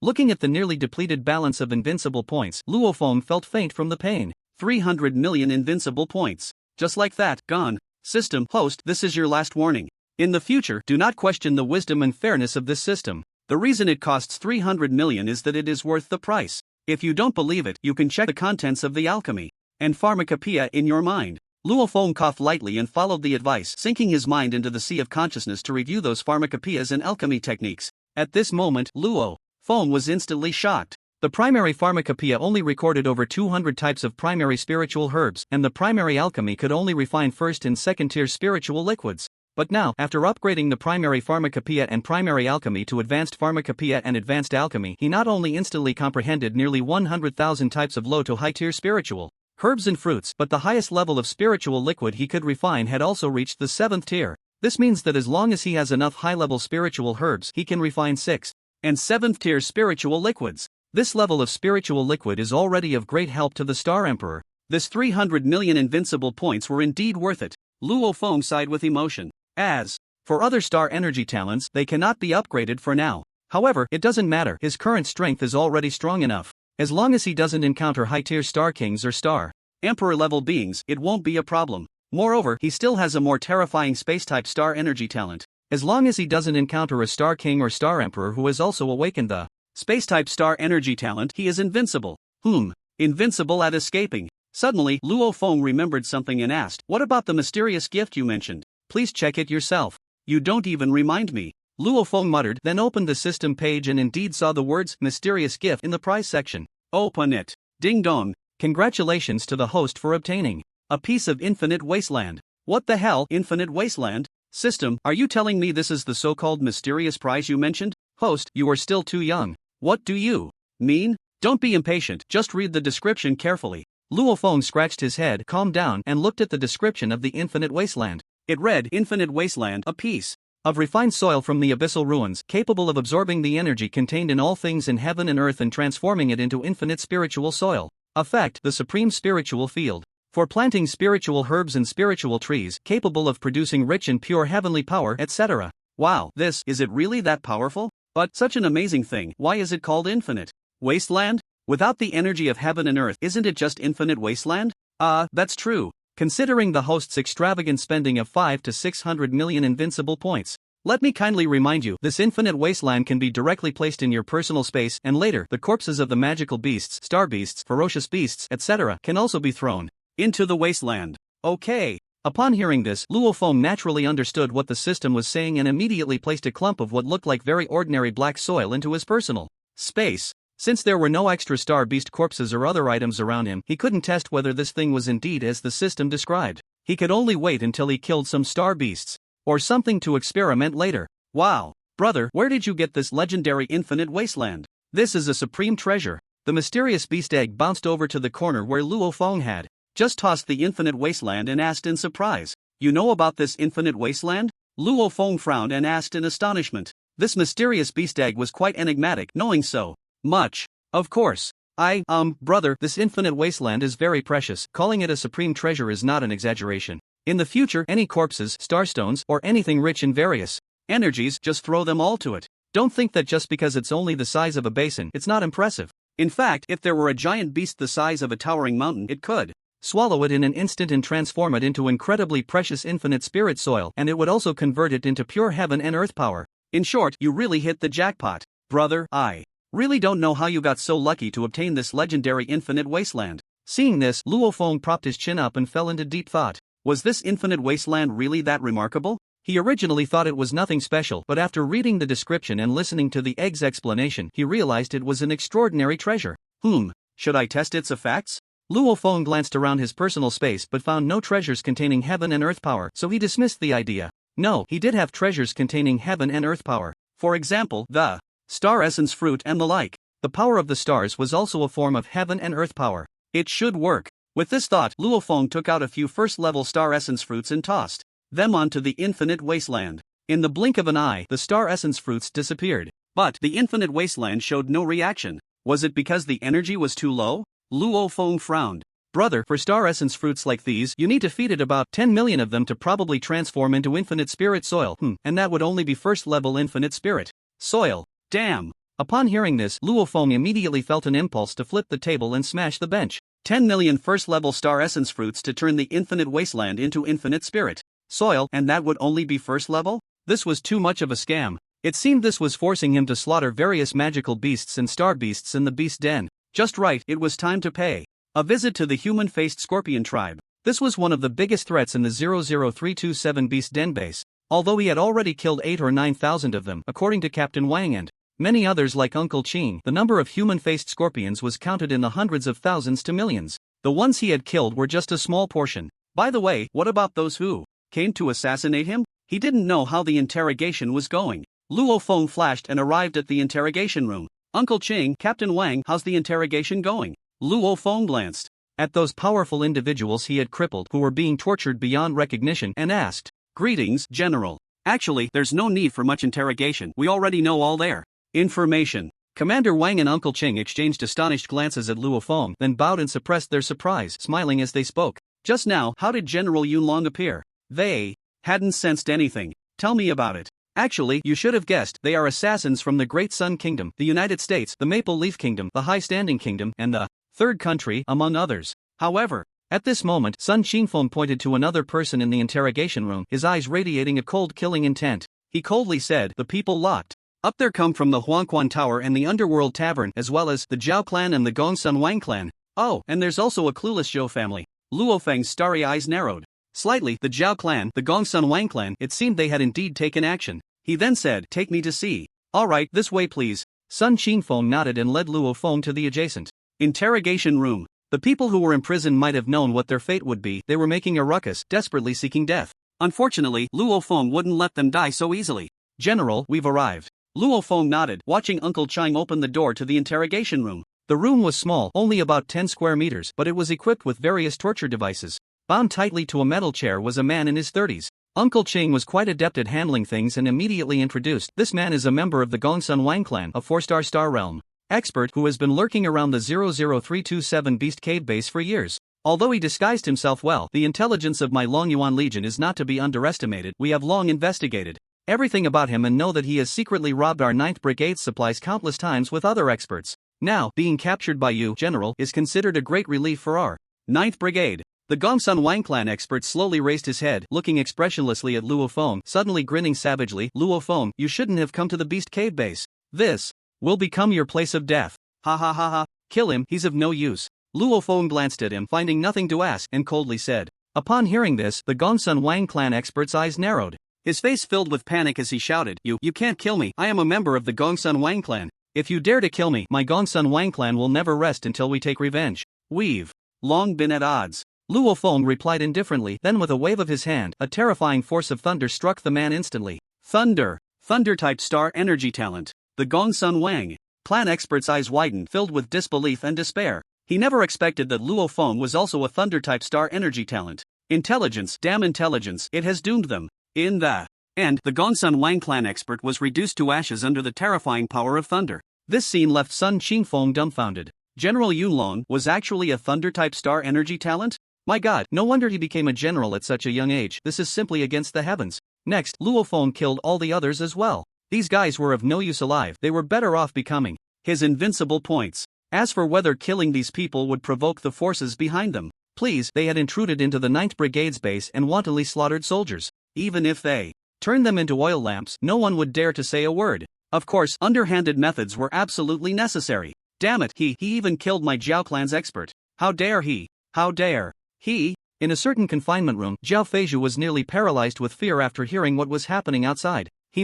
[SPEAKER 1] Looking at the nearly depleted balance of invincible points, Luo Feng felt faint from the pain. 300 million invincible points. Just like that, gone. System, host, this is your last warning. In the future, do not question the wisdom and fairness of this system. The reason it costs 300 million is that it is worth the price. If you don't believe it, you can check the contents of the alchemy and pharmacopoeia in your mind. Luo Feng coughed lightly and followed the advice, sinking his mind into the Sea of Consciousness to review those pharmacopoeias and alchemy techniques. At this moment, Luo Fong was instantly shocked. The primary pharmacopoeia only recorded over 200 types of primary spiritual herbs, and the primary alchemy could only refine first and second-tier spiritual liquids. But now, after upgrading the primary pharmacopoeia and primary alchemy to advanced pharmacopoeia and advanced alchemy, he not only instantly comprehended nearly 100,000 types of low to high-tier spiritual herbs and fruits, but the highest level of spiritual liquid he could refine had also reached the 7th tier. This means that as long as he has enough high-level spiritual herbs, he can refine 6th and 7th tier spiritual liquids. This level of spiritual liquid is already of great help to the Star Emperor. This 300 million invincible points were indeed worth it. Luo Feng sighed with emotion. As for other star energy talents, they cannot be upgraded for now. However, it doesn't matter, his current strength is already strong enough. As long as he doesn't encounter high-tier Star Kings or Star Emperor-level beings, it won't be a problem. Moreover, he still has a more terrifying space-type star energy talent. As long as he doesn't encounter a Star King or Star Emperor who has also awakened the space-type star energy talent, he is invincible. Invincible at escaping. Suddenly, Luo Feng remembered something and asked, "What about the mysterious gift you mentioned? Please check it yourself." "You don't even remind me," Luo Feng muttered, then opened the system page and indeed saw the words "mysterious gift" in the prize section. Open it. Ding dong. Congratulations to the host for obtaining a piece of infinite wasteland. What the hell, infinite wasteland? System, are you telling me this is the so-called mysterious prize you mentioned? Host, you are still too young. What do you mean? Don't be impatient, just read the description carefully. Luo Feng scratched his head, calmed down, and looked at the description of the infinite wasteland. It read, "Infinite wasteland, a piece of refined soil from the abyssal ruins, capable of absorbing the energy contained in all things in heaven and earth and transforming it into infinite spiritual soil. Effect, the supreme spiritual field. For planting spiritual herbs and spiritual trees, capable of producing rich and pure heavenly power, etc." Wow, is it really that powerful? But, such an amazing thing, why is it called infinite wasteland? Without the energy of heaven and earth, isn't it just infinite wasteland? That's true. Considering the host's extravagant spending of 5 to 600 million invincible points. Let me kindly remind you, this infinite wasteland can be directly placed in your personal space, and later, the corpses of the magical beasts, star beasts, ferocious beasts, etc. can also be thrown into the wasteland. Okay. Upon hearing this, Luo Feng naturally understood what the system was saying and immediately placed a clump of what looked like very ordinary black soil into his personal space. Since there were no extra star beast corpses or other items around him, he couldn't test whether this thing was indeed as the system described. He could only wait until he killed some star beasts or something to experiment later. Wow. Brother, where did you get this legendary infinite wasteland? This is a supreme treasure. The mysterious beast egg bounced over to the corner where Luo Feng had just tossed the infinite wasteland and asked in surprise, "You know about this infinite wasteland?" Luo Feng frowned and asked in astonishment. This mysterious beast egg was quite enigmatic, knowing so much. Of course. Brother, this infinite wasteland is very precious. Calling it a supreme treasure is not an exaggeration. In the future, any corpses, starstones, or anything rich in various energies, just throw them all to it. Don't think that just because it's only the size of a basin, it's not impressive. In fact, if there were a giant beast the size of a towering mountain, it could swallow it in an instant and transform it into incredibly precious infinite spirit soil, and it would also convert it into pure heaven and earth power. In short, you really hit the jackpot. Brother, I really don't know how you got so lucky to obtain this legendary infinite wasteland. Seeing this, Luo Feng propped his chin up and fell into deep thought. Was this infinite wasteland really that remarkable? He originally thought it was nothing special, but after reading the description and listening to the egg's explanation, he realized it was an extraordinary treasure. Should I test its effects? Luo Feng glanced around his personal space but found no treasures containing heaven and earth power, so he dismissed the idea. No, he did have treasures containing heaven and earth power. For example, the star essence fruit and the like. The power of the stars was also a form of heaven and earth power. It should work. With this thought, Luo Feng took out a few first-level star essence fruits and tossed them onto the infinite wasteland. In the blink of an eye, the star essence fruits disappeared. But the infinite wasteland showed no reaction. Was it because the energy was too low? Luo Feng frowned. Brother, for star essence fruits like these, you need to feed it about 10 million of them to probably transform into infinite spirit soil. And that would only be first-level infinite spirit soil. Damn. Upon hearing this, Luo Feng immediately felt an impulse to flip the table and smash the bench. 10 million first-level star essence fruits to turn the infinite wasteland into infinite spirit soil, and that would only be first level? This was too much of a scam. It seemed this was forcing him to slaughter various magical beasts and star beasts in the beast den. Just right, it was time to pay a visit to the human-faced scorpion tribe. This was one of the biggest threats in the 00327 beast den base, although he had already killed 8 or 9,000 of them, according to Captain Wang, and Many others like Uncle Ching. The number of human-faced scorpions was counted in the hundreds of thousands to millions. The ones he had killed were just a small portion. By the way, what about those who came to assassinate him? He didn't know how the interrogation was going. Luo Feng flashed and arrived at the interrogation room. Uncle Ching, Captain Wang, how's the interrogation going? Luo Feng glanced at those powerful individuals he had crippled who were being tortured beyond recognition and asked, "Greetings, General. Actually, there's no need for much interrogation. We already know all their information." Commander Wang and Uncle Ching exchanged astonished glances at Luo Feng, then bowed and suppressed their surprise, smiling as they spoke. "Just now, how did General Yunlong appear?" "They hadn't sensed anything. Tell me about it." "Actually, you should have guessed. They are assassins from the Great Sun Kingdom, the United States, the Maple Leaf Kingdom, the High Standing Kingdom, and the Third Country, among others." However, at this moment, Sun Qingfeng pointed to another person in the interrogation room, his eyes radiating a cold killing intent. He coldly said, "The people locked up there come from the Huangquan Tower and the Underworld Tavern, as well as the Zhao clan and the Gongsun Wang clan. Oh, and there's also a clueless Zhou family." Luo Feng's starry eyes narrowed slightly. The Zhao clan, the Gongsun Wang clan, it seemed they had indeed taken action. He then said, "Take me to see." "All right, this way please." Sun Qingfeng nodded and led Luo Feng to the adjacent interrogation room. The people who were imprisoned might have known what their fate would be. They were making a ruckus, desperately seeking death. Unfortunately, Luo Feng wouldn't let them die so easily. "General, we've arrived." Luo Feng nodded, watching Uncle Chang open the door to the interrogation room. The room was small, only about 10 square meters, but it was equipped with various torture devices. Bound tightly to a metal chair was a man in his 30s. Uncle Ching was quite adept at handling things and immediately introduced, "This man is a member of the Gongsun Wang clan, a 4-star star realm expert who has been lurking around the 00327 Beast Cave base for years. Although he disguised himself well, the intelligence of my Longyuan Legion is not to be underestimated. We have long investigated everything about him and know that he has secretly robbed our 9th Brigade's supplies countless times with other experts. Now, being captured by you, General, is considered a great relief for our 9th Brigade." The Gongsun Wang clan expert slowly raised his head, looking expressionlessly at Luo Feng, suddenly grinning savagely. "Luo Feng, you shouldn't have come to the Beast Cave base. This will become your place of death. Ha ha ha ha. Kill him, he's of no use." Luo Feng glanced at him, finding nothing to ask, and coldly said. Upon hearing this, the Gongsun Wang clan expert's eyes narrowed. His face filled with panic as he shouted, You can't kill me. I am a member of the Gongsun Wang clan. If you dare to kill me, my Gongsun Wang clan will never rest until we take revenge. We've long been at odds." Luo Feng replied indifferently, then with a wave of his hand, a terrifying force of thunder struck the man instantly. Thunder! Thunder-type star energy talent. The Gongsun Wang clan expert's eyes widened, filled with disbelief and despair. He never expected that Luo Feng was also a thunder-type star energy talent. Intelligence, damn intelligence, it has doomed them. In the end, the Gongsun Wang clan expert was reduced to ashes under the terrifying power of thunder. This scene left Sun Qingfeng dumbfounded. General Yunlong was actually a thunder-type star energy talent? My god, no wonder he became a general at such a young age. This is simply against the heavens. Next, Luo Feng killed all the others as well. These guys were of no use alive. They were better off becoming his invincible points. As for whether killing these people would provoke the forces behind them, please, they had intruded into the 9th Brigade's base and wantonly slaughtered soldiers. Even if they turned them into oil lamps, no one would dare to say a word. Of course, underhanded methods were absolutely necessary. Damn it, he even killed my Zhao clan's expert. How dare he? How dare he? In a certain confinement room, Zhao Feizhu was nearly paralyzed with fear after hearing what was happening outside. He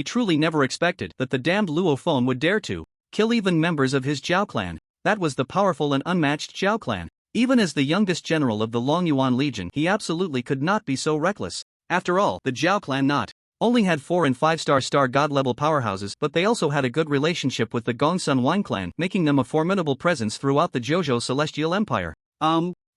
[SPEAKER 1] truly never expected, that the damned Luo Feng would dare to kill even members of his Zhao clan. That was the powerful and unmatched Zhao clan. Even as the youngest general of the Longyuan Legion, he absolutely could not be so reckless. After all, the Zhao clan not only had 4 and 5-star god-level powerhouses, but they also had a good relationship with the Gongsun Wang clan, making them a formidable presence throughout the Zhouzhou Celestial Empire.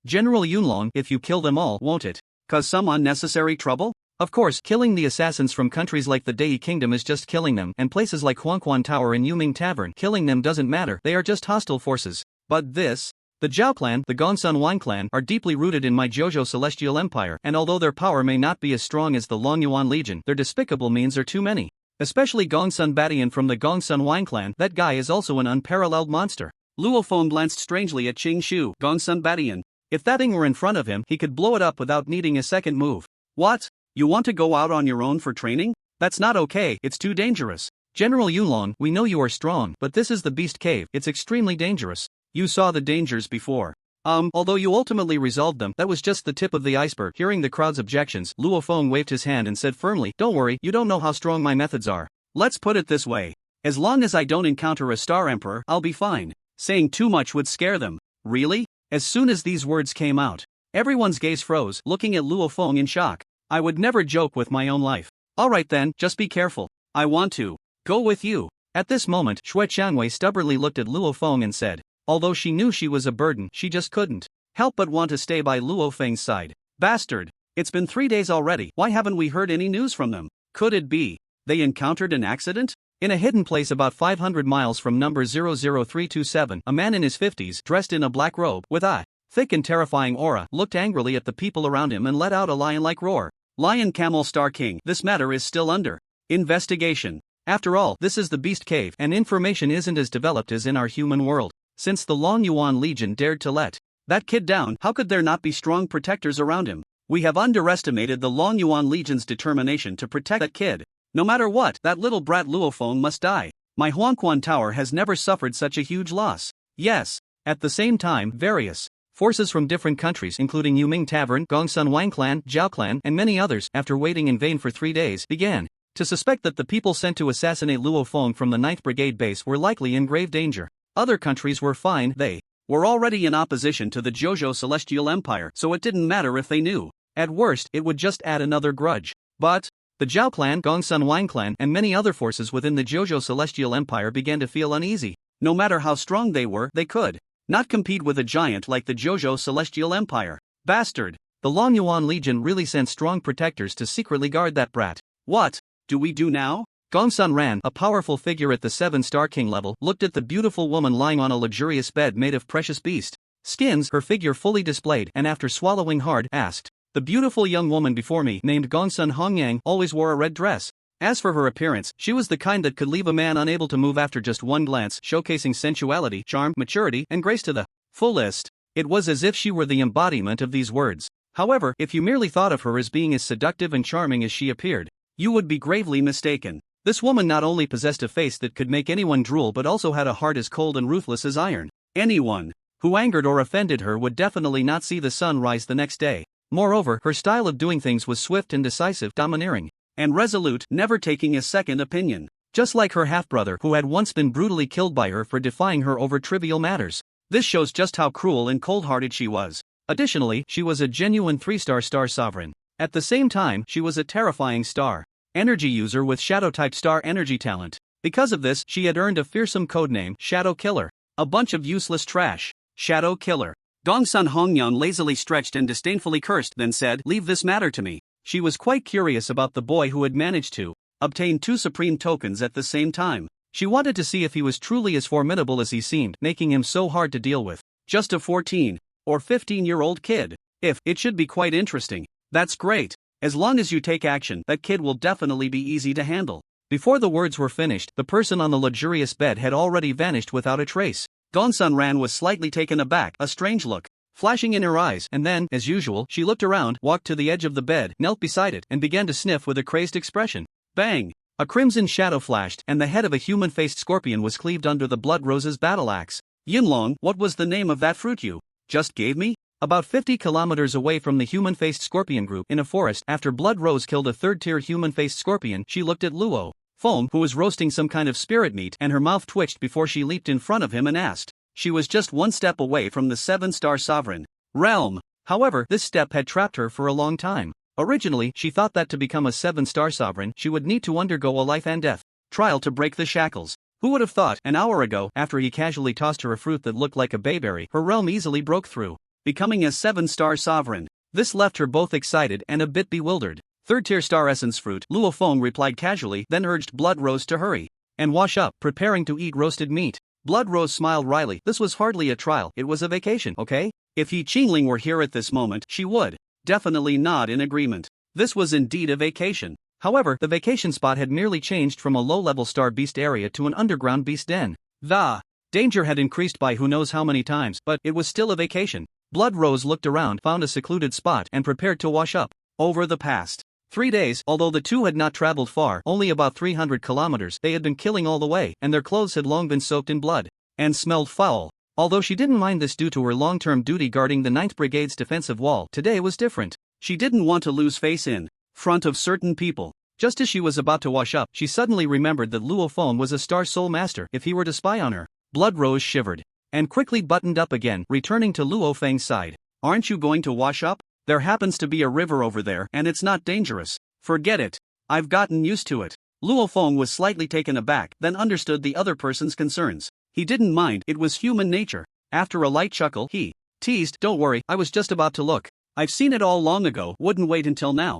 [SPEAKER 1] General Yunlong, if you kill them all, won't it cause some unnecessary trouble? Of course, killing the assassins from countries like the Dei Kingdom is just killing them, and places like Huangquan Tower and Yuming Tavern, killing them doesn't matter, they are just hostile forces. But the Zhao clan, the Gongsun Wang clan, are deeply rooted in my Zhouzhou Celestial Empire, and although their power may not be as strong as the Longyuan Legion, their despicable means are too many. Especially Gongsun Badian from the Gongsun Wang clan, that guy is also an unparalleled monster. Luo Feng glanced strangely at Qing Shu, Gongsun Badian. If that thing were in front of him, he could blow it up without needing a second move. What? You want to go out on your own for training? That's not okay, it's too dangerous. General Yunlong, we know you are strong, but this is the Beast Cave, it's extremely dangerous. You saw the dangers before. Although you ultimately resolved them, that was just the tip of the iceberg. Hearing the crowd's objections, Luo Feng waved his hand and said firmly, Don't worry, you don't know how strong my methods are. Let's put it this way. As long as I don't encounter a Star Emperor, I'll be fine. Saying too much would scare them. Really? As soon as these words came out, everyone's gaze froze, looking at Luo Feng in shock. I would never joke with my own life. Alright then, just be careful. I want to go with you. At this moment, Xue Qiangwei stubbornly looked at Luo Feng and said, although she knew she was a burden, she just couldn't help but want to stay by Luo Feng's side. Bastard! It's been 3 days already, why haven't we heard any news from them? Could it be they encountered an accident? In a hidden place about 500 miles from number 00327, a man in his 50s, dressed in a black robe, with a thick and terrifying aura, looked angrily at the people around him and let out a lion-like roar. Lion Camel Star King, this matter is still under investigation. After all, this is the Beast Cave, and information isn't as developed as in our human world. Since the Long Yuan Legion dared to let that kid down, how could there not be strong protectors around him? We have underestimated the Long Yuan Legion's determination to protect that kid. No matter what, that little brat Luo Feng must die. My Huangquan Tower has never suffered such a huge loss. Yes. At the same time, various forces from different countries including Yuming Tavern, Gongsun Wang Clan, Zhao Clan, and many others, after waiting in vain for 3 days, began to suspect that the people sent to assassinate Luo Feng from the 9th Brigade base were likely in grave danger. Other countries were fine, they were already in opposition to the Jojo Celestial Empire, so it didn't matter if they knew. At worst, it would just add another grudge. But the Zhao Clan, Gongsun Wang Clan, and many other forces within the Jojo Celestial Empire began to feel uneasy. No matter how strong they were, they could not compete with a giant like the Jojo Celestial Empire. Bastard! The Long Yuan Legion really sent strong protectors to secretly guard that brat. What do we do now? Gongsun Ran, a powerful figure at the 7-star king level, looked at the beautiful woman lying on a luxurious bed made of precious beast skins, her figure fully displayed, and after swallowing hard, asked, the beautiful young woman before me, named Gongsun Hongyang, always wore a red dress. As for her appearance, she was the kind that could leave a man unable to move after just one glance, showcasing sensuality, charm, maturity, and grace to the fullest. It was as if she were the embodiment of these words. However, if you merely thought of her as being as seductive and charming as she appeared, you would be gravely mistaken. This woman not only possessed a face that could make anyone drool but also had a heart as cold and ruthless as iron. Anyone who angered or offended her would definitely not see the sun rise the next day. Moreover, her style of doing things was swift and decisive, domineering and resolute, never taking a second opinion. Just like her half-brother who had once been brutally killed by her for defying her over trivial matters. This shows just how cruel and cold-hearted she was. Additionally, she was a genuine 3-star star sovereign. At the same time, she was a terrifying star energy user with shadow-type star energy talent. Because of this, she had earned a fearsome codename, Shadow Killer. A bunch of useless trash. Shadow Killer. Gongsun Hongyang lazily stretched and disdainfully cursed, then said, leave this matter to me. She was quite curious about the boy who had managed to obtain 2 supreme tokens at the same time. She wanted to see if he was truly as formidable as he seemed, making him so hard to deal with. Just a 14 or 15-year-old kid. It should be quite interesting. That's great. As long as you take action, that kid will definitely be easy to handle. Before the words were finished, the person on the luxurious bed had already vanished without a trace. Gongsun Ran was slightly taken aback, a strange look flashing in her eyes, and then, as usual, she looked around, walked to the edge of the bed, knelt beside it, and began to sniff with a crazed expression. Bang! A crimson shadow flashed, and the head of a human-faced scorpion was cleaved under the Blood Rose's battle axe. Yinlong, what was the name of that fruit you just gave me? About 50 kilometers away from the human-faced scorpion group in a forest, after Blood Rose killed a 3rd-tier human-faced scorpion, she looked at Luo Feng, who was roasting some kind of spirit meat, and her mouth twitched before she leaped in front of him and asked. She was just 1 step away from the 7-star sovereign realm. However, this step had trapped her for a long time. Originally, she thought that to become a 7-star sovereign, she would need to undergo a life and death trial to break the shackles. Who would have thought, an hour ago, after he casually tossed her a fruit that looked like a bayberry, her realm easily broke through, becoming a 7-star sovereign. This left her both excited and a bit bewildered. 3rd-tier star essence fruit, Luo Feng replied casually, then urged Blood Rose to hurry and wash up, preparing to eat roasted meat. Blood Rose smiled wryly. This was hardly a trial, it was a vacation, okay? If He Qingling were here at this moment, she would definitely nod in agreement. This was indeed a vacation. However, the vacation spot had merely changed from a low-level star beast area to an underground beast den. The danger had increased by who knows how many times, but it was still a vacation. Blood Rose looked around, found a secluded spot, and prepared to wash up. Over the past 3 days, although the two had not traveled far, only about 300 kilometers, they had been killing all the way, and their clothes had long been soaked in blood and smelled foul. Although she didn't mind this due to her long-term duty guarding the 9th Brigade's defensive wall, today was different. She didn't want to lose face in front of certain people. Just as she was about to wash up, she suddenly remembered that Luo Feng was a Star Soul Master if he were to spy on her. Blood Rose shivered and quickly buttoned up again, returning to Luo Feng's side. Aren't you going to wash up? There happens to be a river over there and it's not dangerous. Forget it. I've gotten used to it. Luo Feng was slightly taken aback, then understood the other person's concerns. He didn't mind, it was human nature. After a light chuckle, he teased, "Don't worry, I was just about to look. I've seen it all long ago, wouldn't wait until now."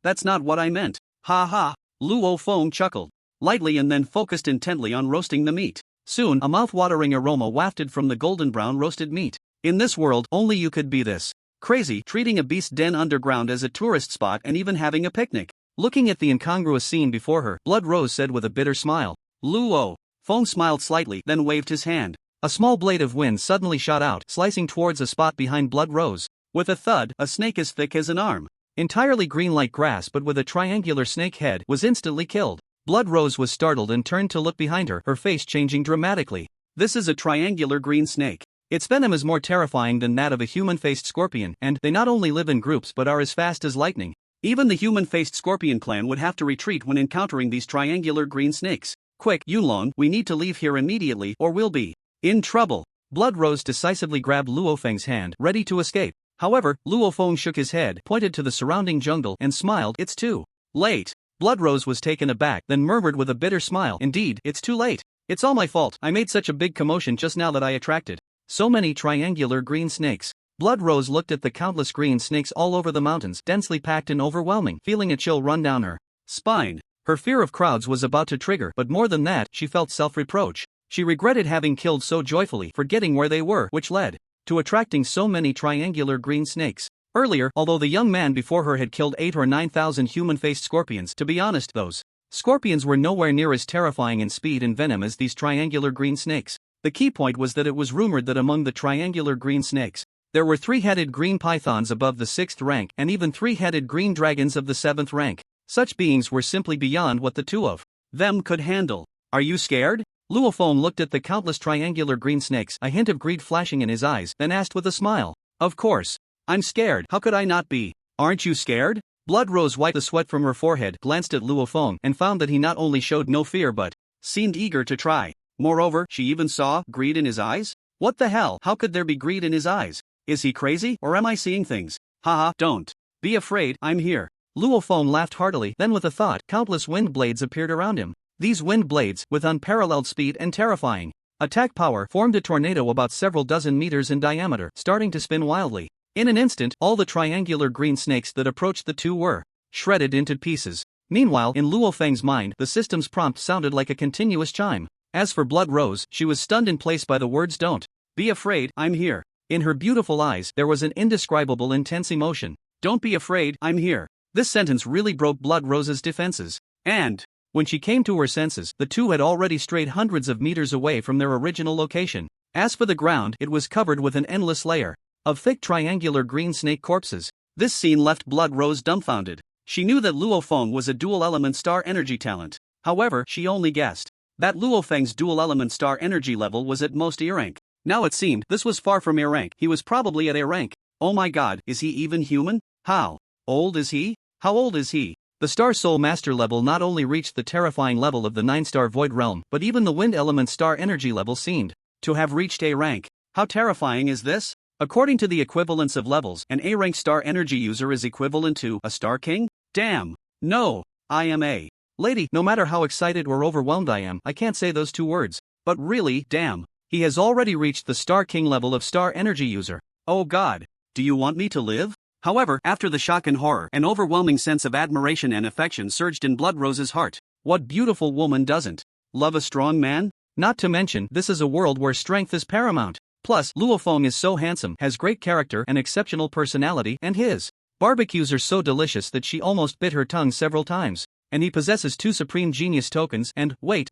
[SPEAKER 1] That's not what I meant. Ha ha. Luo Feng chuckled lightly and then focused intently on roasting the meat. Soon, a mouth-watering aroma wafted from the golden brown roasted meat. In this world, only you could be this crazy, treating a beast den underground as a tourist spot and even having a picnic. Looking at the incongruous scene before her, Blood Rose said with a bitter smile. Luo Feng smiled slightly, then waved his hand. A small blade of wind suddenly shot out, slicing towards a spot behind Blood Rose. With a thud, a snake as thick as an arm, entirely green like grass but with a triangular snake head, was instantly killed. Blood Rose was startled and turned to look behind her, her face changing dramatically. This is a triangular green snake. Its venom is more terrifying than that of a human-faced scorpion, and they not only live in groups but are as fast as lightning. Even the human-faced scorpion clan would have to retreat when encountering these triangular green snakes. Quick, Yulong, we need to leave here immediately or we'll be in trouble. Blood Rose decisively grabbed Luo Feng's hand, ready to escape. However, Luo Feng shook his head, pointed to the surrounding jungle, and smiled. It's too late. Blood Rose was taken aback, then murmured with a bitter smile, Indeed, it's too late. It's all my fault. I made such a big commotion just now that I attracted so many triangular green snakes. Blood Rose looked at the countless green snakes all over the mountains, densely packed and overwhelming, feeling a chill run down her spine. Her fear of crowds was about to trigger, but more than that, she felt self-reproach. She regretted having killed so joyfully, forgetting where they were, which led to attracting so many triangular green snakes. Earlier, although the young man before her had killed 8,000 or 9,000 human-faced scorpions, to be honest, those scorpions were nowhere near as terrifying in speed and venom as these triangular green snakes. The key point was that it was rumored that among the triangular green snakes, there were 3-headed green pythons above the 6th rank and even 3-headed green dragons of the 7th rank. Such beings were simply beyond what the two of them could handle. Are you scared? Luo Feng looked at the countless triangular green snakes, a hint of greed flashing in his eyes, then asked with a smile. Of course. I'm scared, how could I not be? Aren't you scared? Blood Rose wiped the sweat from her forehead, glanced at Luo Feng, and found that he not only showed no fear but seemed eager to try. Moreover, she even saw greed in his eyes? What the hell, how could there be greed in his eyes? Is he crazy, or am I seeing things? Haha, don't be afraid, I'm here. Luo Feng laughed heartily, then with a thought, countless wind blades appeared around him. These wind blades, with unparalleled speed and terrifying attack power, formed a tornado about several dozen meters in diameter, starting to spin wildly. In an instant, all the triangular green snakes that approached the two were shredded into pieces. Meanwhile, in Luo Feng's mind, the system's prompt sounded like a continuous chime. As for Blood Rose, she was stunned in place by the words "Don't be afraid, I'm here." In her beautiful eyes, there was an indescribable intense emotion. Don't be afraid, I'm here. This sentence really broke Blood Rose's defenses. And when she came to her senses, the two had already strayed hundreds of meters away from their original location. As for the ground, it was covered with an endless layer of thick triangular green snake corpses. This scene left Blood Rose dumbfounded. She knew that Luo Feng was a dual-element star energy talent. However, she only guessed that Luo Feng's dual-element star energy level was at most A rank. Now it seemed this was far from A rank. He was probably at A rank. Oh my god, is he even human? How old is he? How old is he? The Star Soul Master level not only reached the terrifying level of the 9-star Void Realm, but even the Wind Element star energy level seemed to have reached A rank. How terrifying is this? According to the equivalence of levels, an A-rank star energy user is equivalent to a Star King? Damn. No. I am a lady. No matter how excited or overwhelmed I am, I can't say those two words. But really, damn. He has already reached the Star King level of star energy user. Oh god. Do you want me to live? However, after the shock and horror, an overwhelming sense of admiration and affection surged in Blood Rose's heart. What beautiful woman doesn't love a strong man? Not to mention, this is a world where strength is paramount. Plus, Luo Feng is so handsome, has great character and exceptional personality, and his barbecues are so delicious that she almost bit her tongue several times. And he possesses 2 supreme genius tokens and, wait,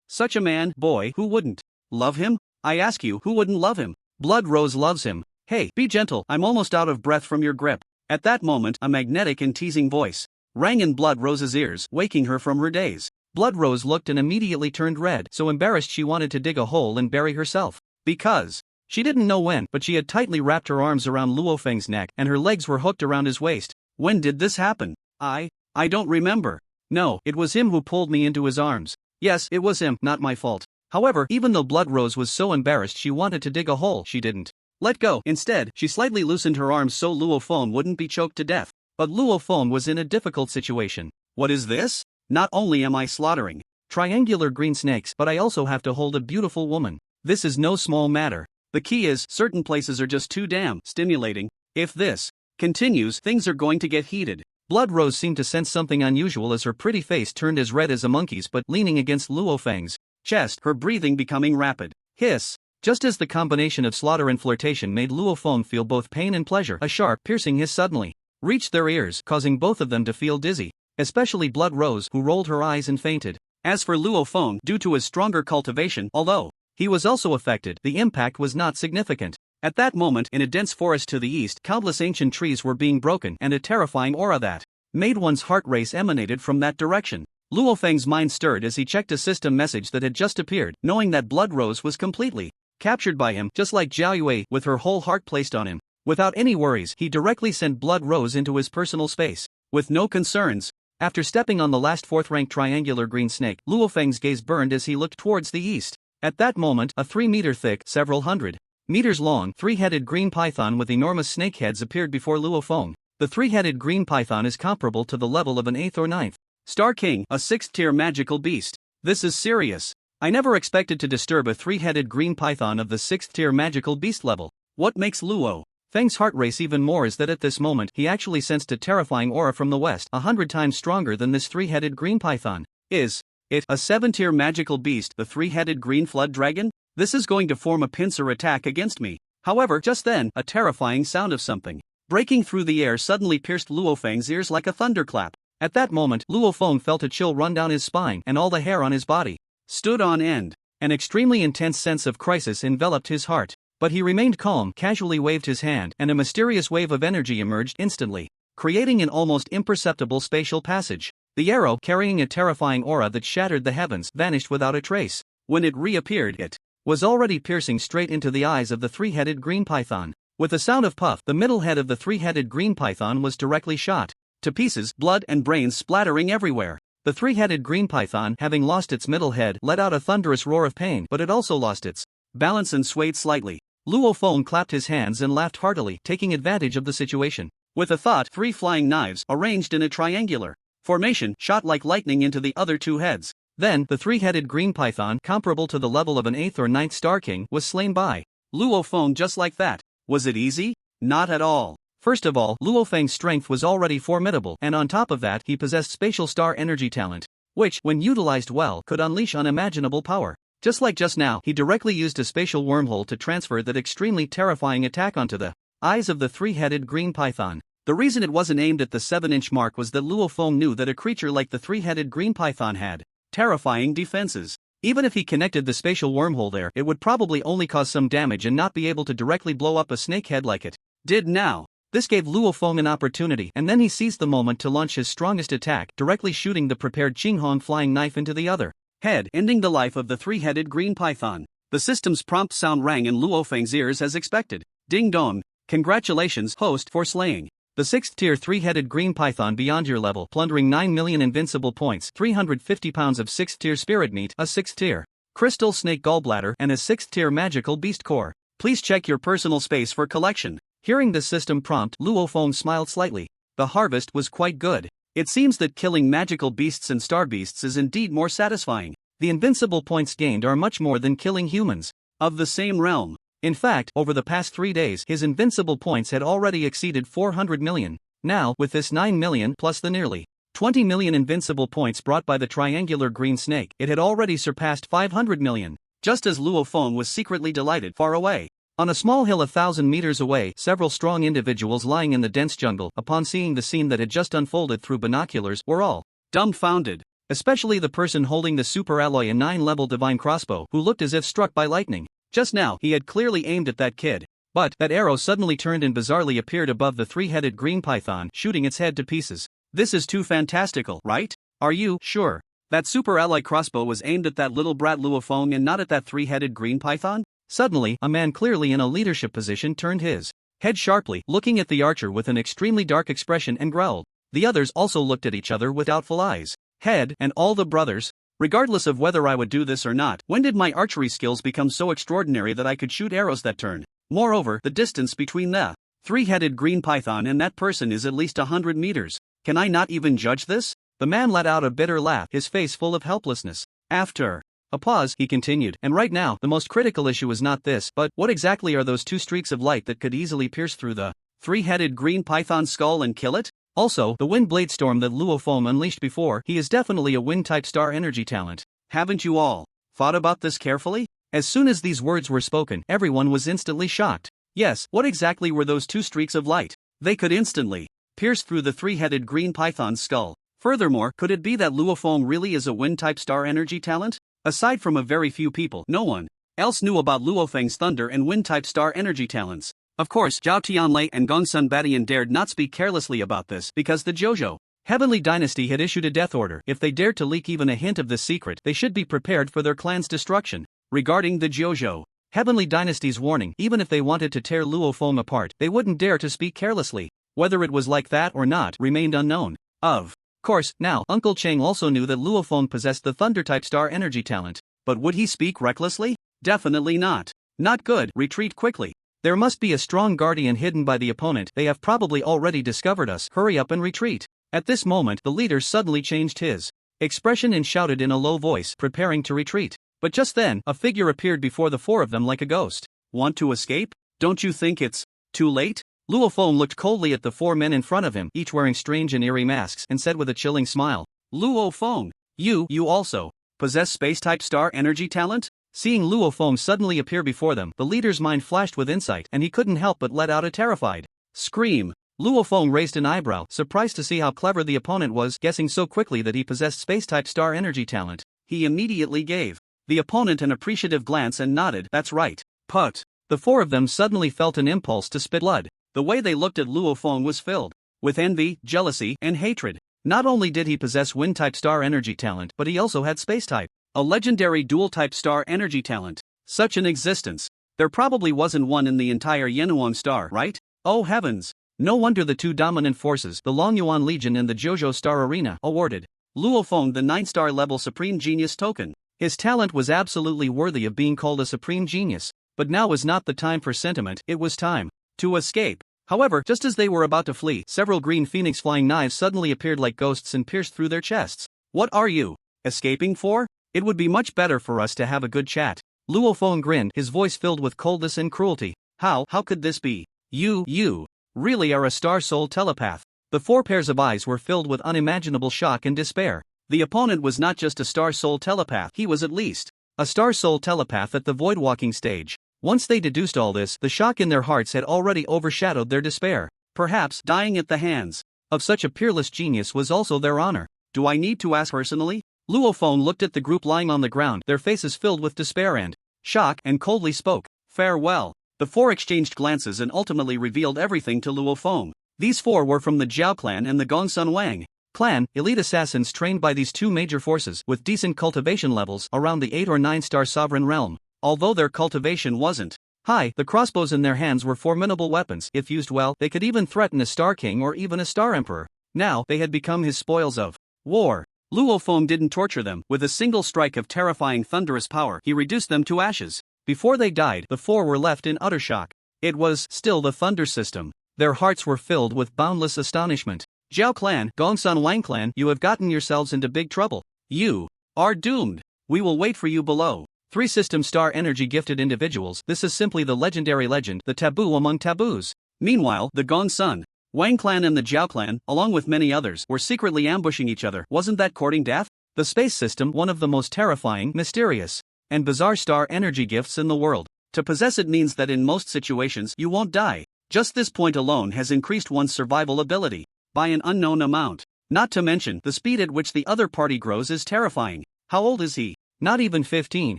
[SPEAKER 1] such a man, boy, who wouldn't love him? I ask you, who wouldn't love him? Blood Rose loves him. Hey, be gentle, I'm almost out of breath from your grip. At that moment, a magnetic and teasing voice rang in Blood Rose's ears, waking her from her daze. Blood Rose looked and immediately turned red, so embarrassed she wanted to dig a hole and bury herself. Because she didn't know when, but she had tightly wrapped her arms around Luo Feng's neck and her legs were hooked around his waist. When did this happen? I I don't remember. No, it was him who pulled me into his arms. Yes, it was him, not my fault. However, even though Blood Rose was so embarrassed she wanted to dig a hole, she didn't let go. Instead, she slightly loosened her arms so Luo Feng wouldn't be choked to death. But Luo Feng was in a difficult situation. What is this? Not only am I slaughtering triangular green snakes, but I also have to hold a beautiful woman. This is no small matter. The key is, certain places are just too damn stimulating. If this continues, things are going to get heated. Blood Rose seemed to sense something unusual as her pretty face turned as red as a monkey's, but leaning against Luo Feng's chest, her breathing becoming rapid. Hiss. Just as the combination of slaughter and flirtation made Luo Feng feel both pain and pleasure, a sharp, piercing hiss suddenly reached their ears, causing both of them to feel dizzy, especially Blood Rose, who rolled her eyes and fainted. As for Luo Feng, due to his stronger cultivation, although he was also affected, the impact was not significant. At that moment, in a dense forest to the east, countless ancient trees were being broken, and a terrifying aura that made one's heart race emanated from that direction. Luo Feng's mind stirred as he checked a system message that had just appeared, knowing that Blood Rose was completely captured by him, just like Zhao Yue, with her whole heart placed on him. Without any worries, he directly sent Blood Rose into his personal space. With no concerns. After stepping on the last fourth-rank triangular green snake, Luo Feng's gaze burned as he looked towards the east. At that moment, a 3-meter-thick, several hundred meters long, 3-headed green python with enormous snake heads appeared before Luo Feng. The 3-headed green python is comparable to the level of an 8th or 9th Star King, a 6th-tier magical beast. This is serious. I never expected to disturb a 3-headed green python of the 6th-tier magical beast level. What makes Luo Feng's heart race even more is that at this moment he actually sensed a terrifying aura from the west, 100 times stronger than this 3-headed green python. Is it a 7th-tier magical beast, the 3-headed green flood dragon? This is going to form a pincer attack against me. However, just then, a terrifying sound of something breaking through the air suddenly pierced Luo Feng's ears like a thunderclap. At that moment, Luo Feng felt a chill run down his spine, and all the hair on his body stood on end. An extremely intense sense of crisis enveloped his heart. But he remained calm, casually waved his hand, and a mysterious wave of energy emerged instantly, creating an almost imperceptible spatial passage. The arrow, carrying a terrifying aura that shattered the heavens, vanished without a trace. When it reappeared, it was already piercing straight into the eyes of the 3-headed green python. With a sound of puff, the middle head of the 3-headed green python was directly shot to pieces, blood and brains splattering everywhere. The 3-headed green python, having lost its middle head, let out a thunderous roar of pain, but it also lost its balance and swayed slightly. Luo Feng clapped his hands and laughed heartily, taking advantage of the situation. With a thought, 3 flying knives, arranged in a triangular formation, shot like lightning into the other 2 heads. Then, the 3-headed green python, comparable to the level of an 8th or 9th Star King, was slain by Luo Feng just like that. Was it easy? Not at all. First of all, Luo Feng's strength was already formidable, and on top of that, he possessed spatial star energy talent, which, when utilized well, could unleash unimaginable power. Just like just now, he directly used a spatial wormhole to transfer that extremely terrifying attack onto the eyes of the 3-headed green python. The reason it wasn't aimed at the 7-inch mark was that Luo Feng knew that a creature like the 3-headed green python had terrifying defenses. Even if he connected the spatial wormhole there, it would probably only cause some damage and not be able to directly blow up a snakehead like it did now. This gave Luo Feng an opportunity, and then he seized the moment to launch his strongest attack, directly shooting the prepared Qinghong flying knife into the other head, ending the life of the 3-headed green python. The system's prompt sound rang in Luo Feng's ears as expected. Ding dong. Congratulations, host, for slaying the 6th-tier 3-headed green python beyond your level, plundering 9 million invincible points, 350 pounds of 6th-tier spirit meat, a 6th-tier crystal snake gallbladder, and a 6th-tier magical beast core. Please check your personal space for collection. Hearing the system prompt, Luo Feng smiled slightly. The harvest was quite good. It seems that killing magical beasts and star beasts is indeed more satisfying. The invincible points gained are much more than killing humans of the same realm. In fact, over the past 3 days, his invincible points had already exceeded 400 million. Now, with this 9 million plus the nearly 20 million invincible points brought by the triangular green snake, it had already surpassed 500 million. Just as Luo Feng was secretly delighted, far away, on a small hill 1,000 meters away, several strong individuals lying in the dense jungle, upon seeing the scene that had just unfolded through binoculars, were all dumbfounded. Especially the person holding the super alloy and 9-level divine crossbow, who looked as if struck by lightning. Just now, he had clearly aimed at that kid. But that arrow suddenly turned and bizarrely appeared above the 3-headed green python, shooting its head to pieces. This is too fantastical, right? Are you sure that super alloy crossbow was aimed at that little brat Luo Feng and not at that 3-headed green python? Suddenly, a man clearly in a leadership position turned his head sharply, looking at the archer with an extremely dark expression and growled, The others also looked at each other with doubtful eyes. Head and all the brothers. Regardless of whether I would do this or not, when did my archery skills become so extraordinary that I could shoot arrows that turn? Moreover, the distance between the three-headed green python and that person is at least 100 meters. Can I not even judge this? The man let out a bitter laugh, his face full of helplessness. After a pause, he continued, and right now, the most critical issue is not this, but what exactly are those two streaks of light that could easily pierce through the three-headed green python's skull and kill it? Also, the wind blade storm that Luo Feng unleashed before, he is definitely a wind-type star energy talent. Haven't you all thought about this carefully? As soon as these words were spoken, everyone was instantly shocked. Yes, what exactly were those two streaks of light? They could instantly pierce through the three-headed green python's skull. Furthermore, could it be that Luo Feng really is a wind-type star energy talent? Aside from a very few people, no one else knew about Luo Feng's thunder and wind-type star energy talents. Of course, Zhao Tianlei and Gongsun Badian dared not speak carelessly about this because the Zhouzhou Heavenly Dynasty had issued a death order. If they dared to leak even a hint of this secret, they should be prepared for their clan's destruction. Regarding the Zhouzhou Heavenly Dynasty's warning, even if they wanted to tear Luo Feng apart, they wouldn't dare to speak carelessly. Whether it was like that or not remained unknown. Of course, now, Uncle Cheng also knew that Luo Feng possessed the thunder-type star energy talent. But would he speak recklessly? Definitely not. Not good. Retreat quickly. There must be a strong guardian hidden by the opponent. They have probably already discovered us. Hurry up and retreat. At this moment, the leader suddenly changed his expression and shouted in a low voice, preparing to retreat. But just then, a figure appeared before the four of them like a ghost. Want to escape? Don't you think it's too late? Luo Feng looked coldly at the four men in front of him, each wearing strange and eerie masks, and said with a chilling smile, Luo Feng, you also possess space-type star energy talent? Seeing Luo Feng suddenly appear before them, the leader's mind flashed with insight, and he couldn't help but let out a terrified scream. Luo Feng raised an eyebrow, surprised to see how clever the opponent was, guessing so quickly that he possessed space-type star energy talent. He immediately gave the opponent an appreciative glance and nodded, that's right. But the four of them suddenly felt an impulse to spit blood. The way they looked at Luo Feng was filled with envy, jealousy, and hatred. Not only did he possess wind-type star energy talent, but he also had space-type, a legendary dual-type star energy talent. Such an existence. There probably wasn't one in the entire Yenuan star, right? Oh heavens! No wonder the two dominant forces, the Longyuan Legion and the Zhouzhou Star Arena, awarded Luo Feng the 9-star level Supreme Genius token. His talent was absolutely worthy of being called a Supreme Genius. But now was not the time for sentiment, it was time to escape. However, just as they were about to flee, several green phoenix flying knives suddenly appeared like ghosts and pierced through their chests. What are you escaping for? It would be much better for us to have a good chat. Luo Feng grinned, his voice filled with coldness and cruelty. How could this be? You really are a star soul telepath. The four pairs of eyes were filled with unimaginable shock and despair. The opponent was not just a star soul telepath, he was at least a star soul telepath at the void walking stage. Once they deduced all this, the shock in their hearts had already overshadowed their despair. Perhaps dying at the hands of such a peerless genius was also their honor. Do I need to ask personally? Luo Feng looked at the group lying on the ground, their faces filled with despair and shock, and coldly spoke, farewell. The four exchanged glances and ultimately revealed everything to Luo Feng. These four were from the Zhao clan and the Gongsun Wang clan, elite assassins trained by these two major forces with decent cultivation levels around the 8 or 9-star sovereign realm. Although their cultivation wasn't high, the crossbows in their hands were formidable weapons. If used well, they could even threaten a Star King or even a Star Emperor. Now, they had become his spoils of war. Luo Feng didn't torture them. With a single strike of terrifying thunderous power, he reduced them to ashes. Before they died, the four were left in utter shock. It was still the Thunder System. Their hearts were filled with boundless astonishment. Zhao clan, Gongsun Wang clan, you have gotten yourselves into big trouble. You are doomed. We will wait for you below. 3 system star energy gifted individuals. This is simply the legendary legend, the taboo among taboos. Meanwhile, the Gongsun Wang clan and the Zhao clan, along with many others, were secretly ambushing each other. Wasn't that courting death? The space system, one of the most terrifying, mysterious, and bizarre star energy gifts in the world. To possess it means that in most situations you won't die. Just this point alone has increased one's survival ability by an unknown amount. Not to mention, the speed at which the other party grows is terrifying. How old is he? Not even 15,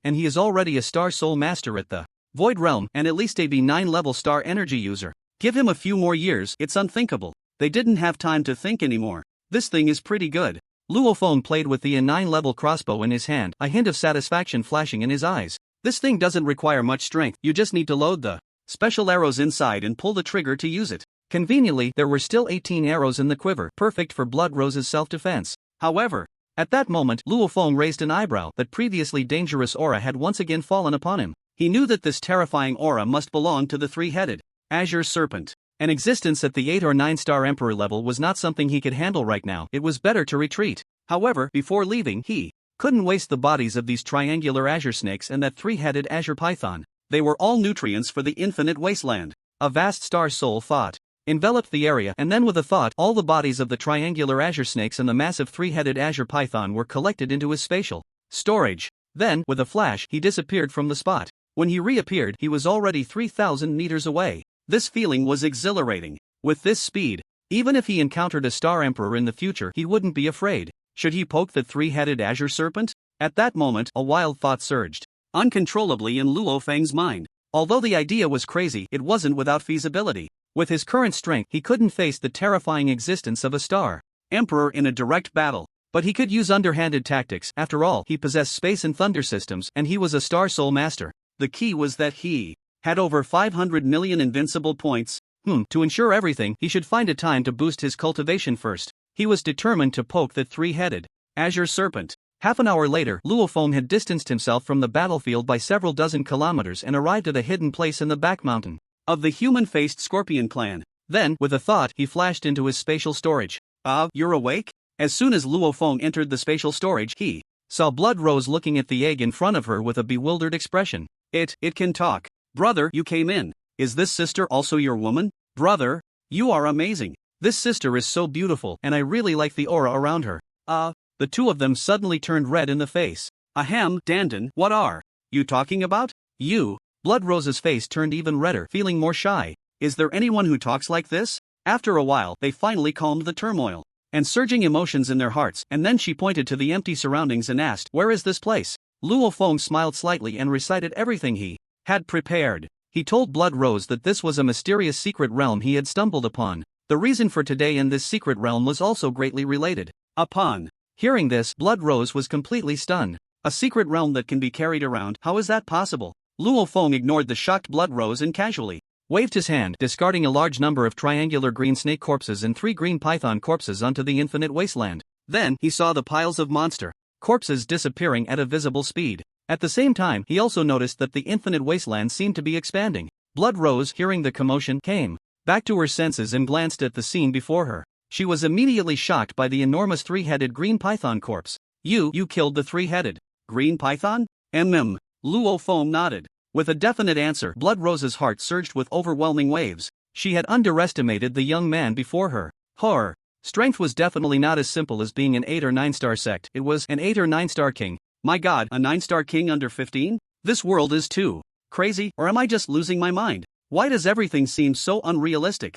[SPEAKER 1] and he is already a Star Soul Master at the Void Realm, and at least a B9 level star energy user. Give him a few more years, it's unthinkable. They didn't have time to think anymore. This thing is pretty good. Luo Feng played with the A9 level crossbow in his hand, a hint of satisfaction flashing in his eyes. This thing doesn't require much strength, you just need to load the special arrows inside and pull the trigger to use it. Conveniently, there were still 18 arrows in the quiver, perfect for Blood Rose's self-defense. However, at that moment, Luo Feng raised an eyebrow. That previously dangerous aura had once again fallen upon him. He knew that this terrifying aura must belong to the three-headed Azure Serpent. An existence at the 8 or 9-star Emperor level was not something he could handle right now. It was better to retreat. However, before leaving, he couldn't waste the bodies of these triangular azure snakes and that three-headed azure python. They were all nutrients for the infinite wasteland. A vast star soul thought enveloped the area, and then with a thought, all the bodies of the triangular azure snakes and the massive three-headed azure python were collected into his spatial storage. Then, with a flash, he disappeared from the spot. When he reappeared, he was already 3,000 meters away. This feeling was exhilarating. With this speed, even if he encountered a Star Emperor in the future, he wouldn't be afraid. Should he poke the three-headed azure serpent? At that moment, a wild thought surged uncontrollably in Luo Feng's mind. Although the idea was crazy, it wasn't without feasibility. With his current strength, he couldn't face the terrifying existence of a Star Emperor in a direct battle. But he could use underhanded tactics. After all, he possessed space and thunder systems, and he was a Star Soul Master. The key was that he had over 500 million invincible points. To ensure everything, he should find a time to boost his cultivation first. He was determined to poke the three-headed Azure Serpent. Half an hour later, Luo Feng had distanced himself from the battlefield by several dozen kilometers and arrived at a hidden place in the back mountain of the human-faced Scorpion clan. Then, with a thought, he flashed into his spatial storage. You're awake? As soon as Luo Feng entered the spatial storage, he saw Blood Rose looking at the egg in front of her with a bewildered expression. It can talk. Brother, you came in. Is this sister also your woman? Brother, you are amazing. This sister is so beautiful, and I really like the aura around her. The two of them suddenly turned red in the face. Ahem, Dandan, what are you talking about? You? Blood Rose's face turned even redder, feeling more shy. Is there anyone who talks like this? After a while, they finally calmed the turmoil and surging emotions in their hearts, and then she pointed to the empty surroundings and asked, where is this place? Luo Feng smiled slightly and recited everything he had prepared. He told Blood Rose that this was a mysterious secret realm he had stumbled upon. The reason for today in this secret realm was also greatly related. Upon hearing this, Blood Rose was completely stunned. A secret realm that can be carried around, how is that possible? Luo Feng ignored the shocked Blood Rose and casually waved his hand, discarding a large number of triangular green snake corpses and 3 green python corpses onto the infinite wasteland. Then, he saw the piles of monster corpses disappearing at a visible speed. At the same time, he also noticed that the infinite wasteland seemed to be expanding. Blood Rose, hearing the commotion, came back to her senses and glanced at the scene before her. She was immediately shocked by the enormous 3-headed green python corpse. You killed the 3-headed green python? Luo Feng nodded. With a definite answer, Blood Rose's heart surged with overwhelming waves. She had underestimated the young man before her. Horror. Strength was definitely not as simple as being an 8 or 9-star sect. It was an 8 or 9-star king. My god, a 9-star king under 15? This world is too crazy, or am I just losing my mind? Why does everything seem so unrealistic?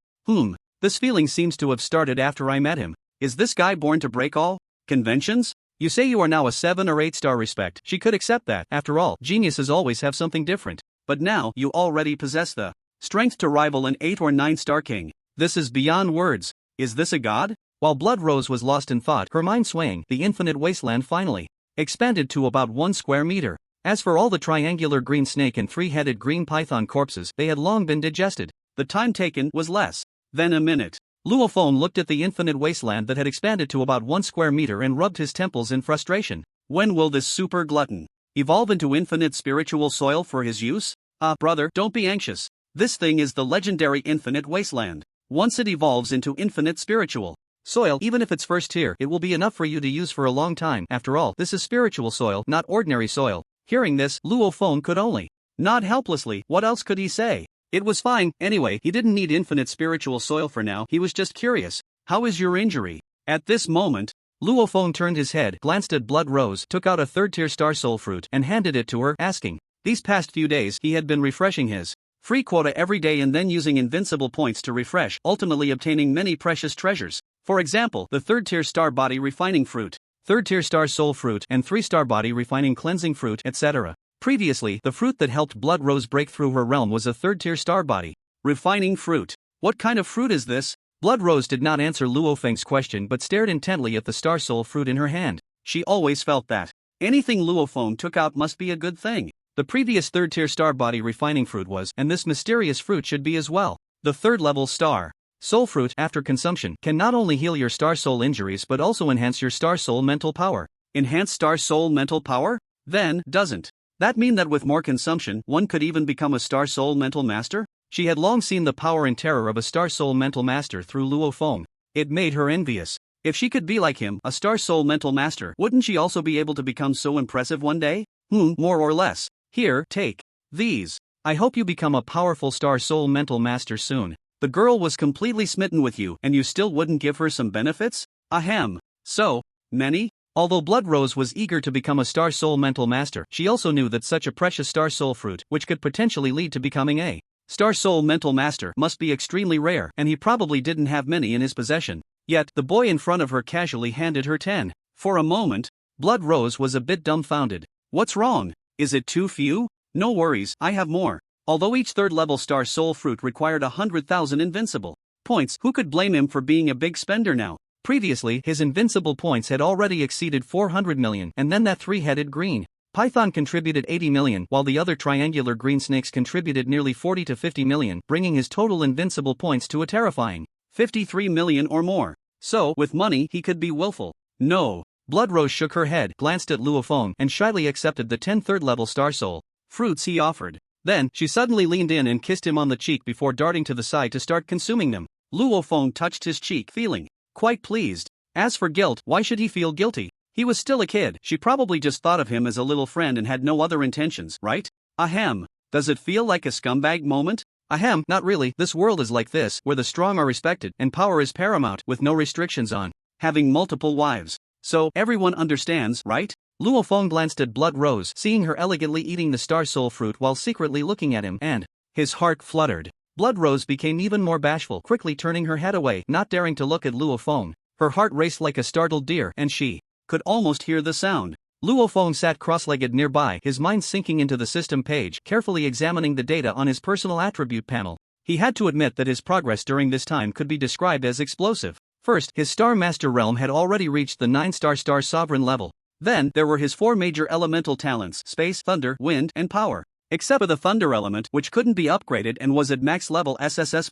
[SPEAKER 1] This feeling seems to have started after I met him. Is this guy born to break all conventions? You say you are now a 7 or 8-star respect. She could accept that. After all, geniuses always have something different. But now, you already possess the strength to rival an 8 or 9-star king. This is beyond words. Is this a god? While Blood Rose was lost in thought, her mind swaying, the infinite wasteland finally expanded to about 1 square meter. As for all the triangular green snake and 3-headed green python corpses, they had long been digested. The time taken was less than a minute. Luo Feng looked at the infinite wasteland that had expanded to about 1 square meter and rubbed his temples in frustration. When will this super glutton evolve into infinite spiritual soil for his use? Brother, don't be anxious. This thing is the legendary infinite wasteland. Once it evolves into infinite spiritual soil, even if it's first tier, it will be enough for you to use for a long time. After all, this is spiritual soil, not ordinary soil. Hearing this, Luo Feng could only nod helplessly. What else could he say? It was fine. Anyway, he didn't need infinite spiritual soil for now. He was just curious. How is your injury? At this moment, Luo Feng turned his head, glanced at Blood Rose, took out a 3rd-tier star soul fruit, and handed it to her, asking. These past few days, he had been refreshing his free quota every day and then using invincible points to refresh, ultimately obtaining many precious treasures. For example, the 3rd-tier star body refining fruit, 3rd-tier star soul fruit, and 3-star body refining cleansing fruit, etc. Previously, the fruit that helped Blood Rose break through her realm was a 3rd-tier star body refining fruit. What kind of fruit is this? Blood Rose did not answer Luo Feng's question but stared intently at the star soul fruit in her hand. She always felt that anything Luo Feng took out must be a good thing. The previous 3rd-tier star body refining fruit was, and this mysterious fruit should be as well, the 3rd-level star Soul Fruit, after consumption, can not only heal your Star Soul injuries but also enhance your Star Soul mental power. Enhance Star Soul mental power? Then, doesn't that mean that with more consumption, one could even become a Star Soul mental master? She had long seen the power and terror of a Star Soul mental master through Luo Feng. It made her envious. If she could be like him, a Star Soul mental master, wouldn't she also be able to become so impressive one day? More or less. Here, take these. I hope you become a powerful Star Soul mental master soon. The girl was completely smitten with you and you still wouldn't give her some benefits? Ahem. So many? Although Blood Rose was eager to become a Star Soul mental master, she also knew that such a precious Star Soul fruit, which could potentially lead to becoming a Star Soul mental master, must be extremely rare, and he probably didn't have many in his possession. Yet, the boy in front of her casually handed her 10. For a moment, Blood Rose was a bit dumbfounded. What's wrong? Is it too few? No worries, I have more. Although each third-level Star Soul fruit required 100,000 invincible points, who could blame him for being a big spender now? Previously, his invincible points had already exceeded 400 million, and then that three-headed green python contributed 80 million, while the other triangular green snakes contributed nearly 40 to 50 million, bringing his total invincible points to a terrifying 53 million or more. So, with money, he could be willful. No. Blood Rose shook her head, glanced at Luo Feng, and shyly accepted the 10 third-level Star Soul fruits he offered. Then, she suddenly leaned in and kissed him on the cheek before darting to the side to start consuming them. Luo Feng touched his cheek, feeling quite pleased. As for guilt, why should he feel guilty? He was still a kid. She probably just thought of him as a little friend and had no other intentions, right? Ahem. Does it feel like a scumbag moment? Ahem, not really. This world is like this, where the strong are respected and power is paramount, with no restrictions on having multiple wives. So, everyone understands, right? Luo Feng glanced at Blood Rose, seeing her elegantly eating the Star Soul fruit while secretly looking at him, and his heart fluttered. Blood Rose became even more bashful, quickly turning her head away, not daring to look at Luo Feng. Her heart raced like a startled deer, and she could almost hear the sound. Luo Feng sat cross-legged nearby, his mind sinking into the system page, carefully examining the data on his personal attribute panel. He had to admit that his progress during this time could be described as explosive. First, his Star Master realm had already reached the 9-star Star Sovereign level. Then, there were his 4 major elemental talents: space, thunder, wind, and power. Except for the thunder element, which couldn't be upgraded and was at max level SSS+.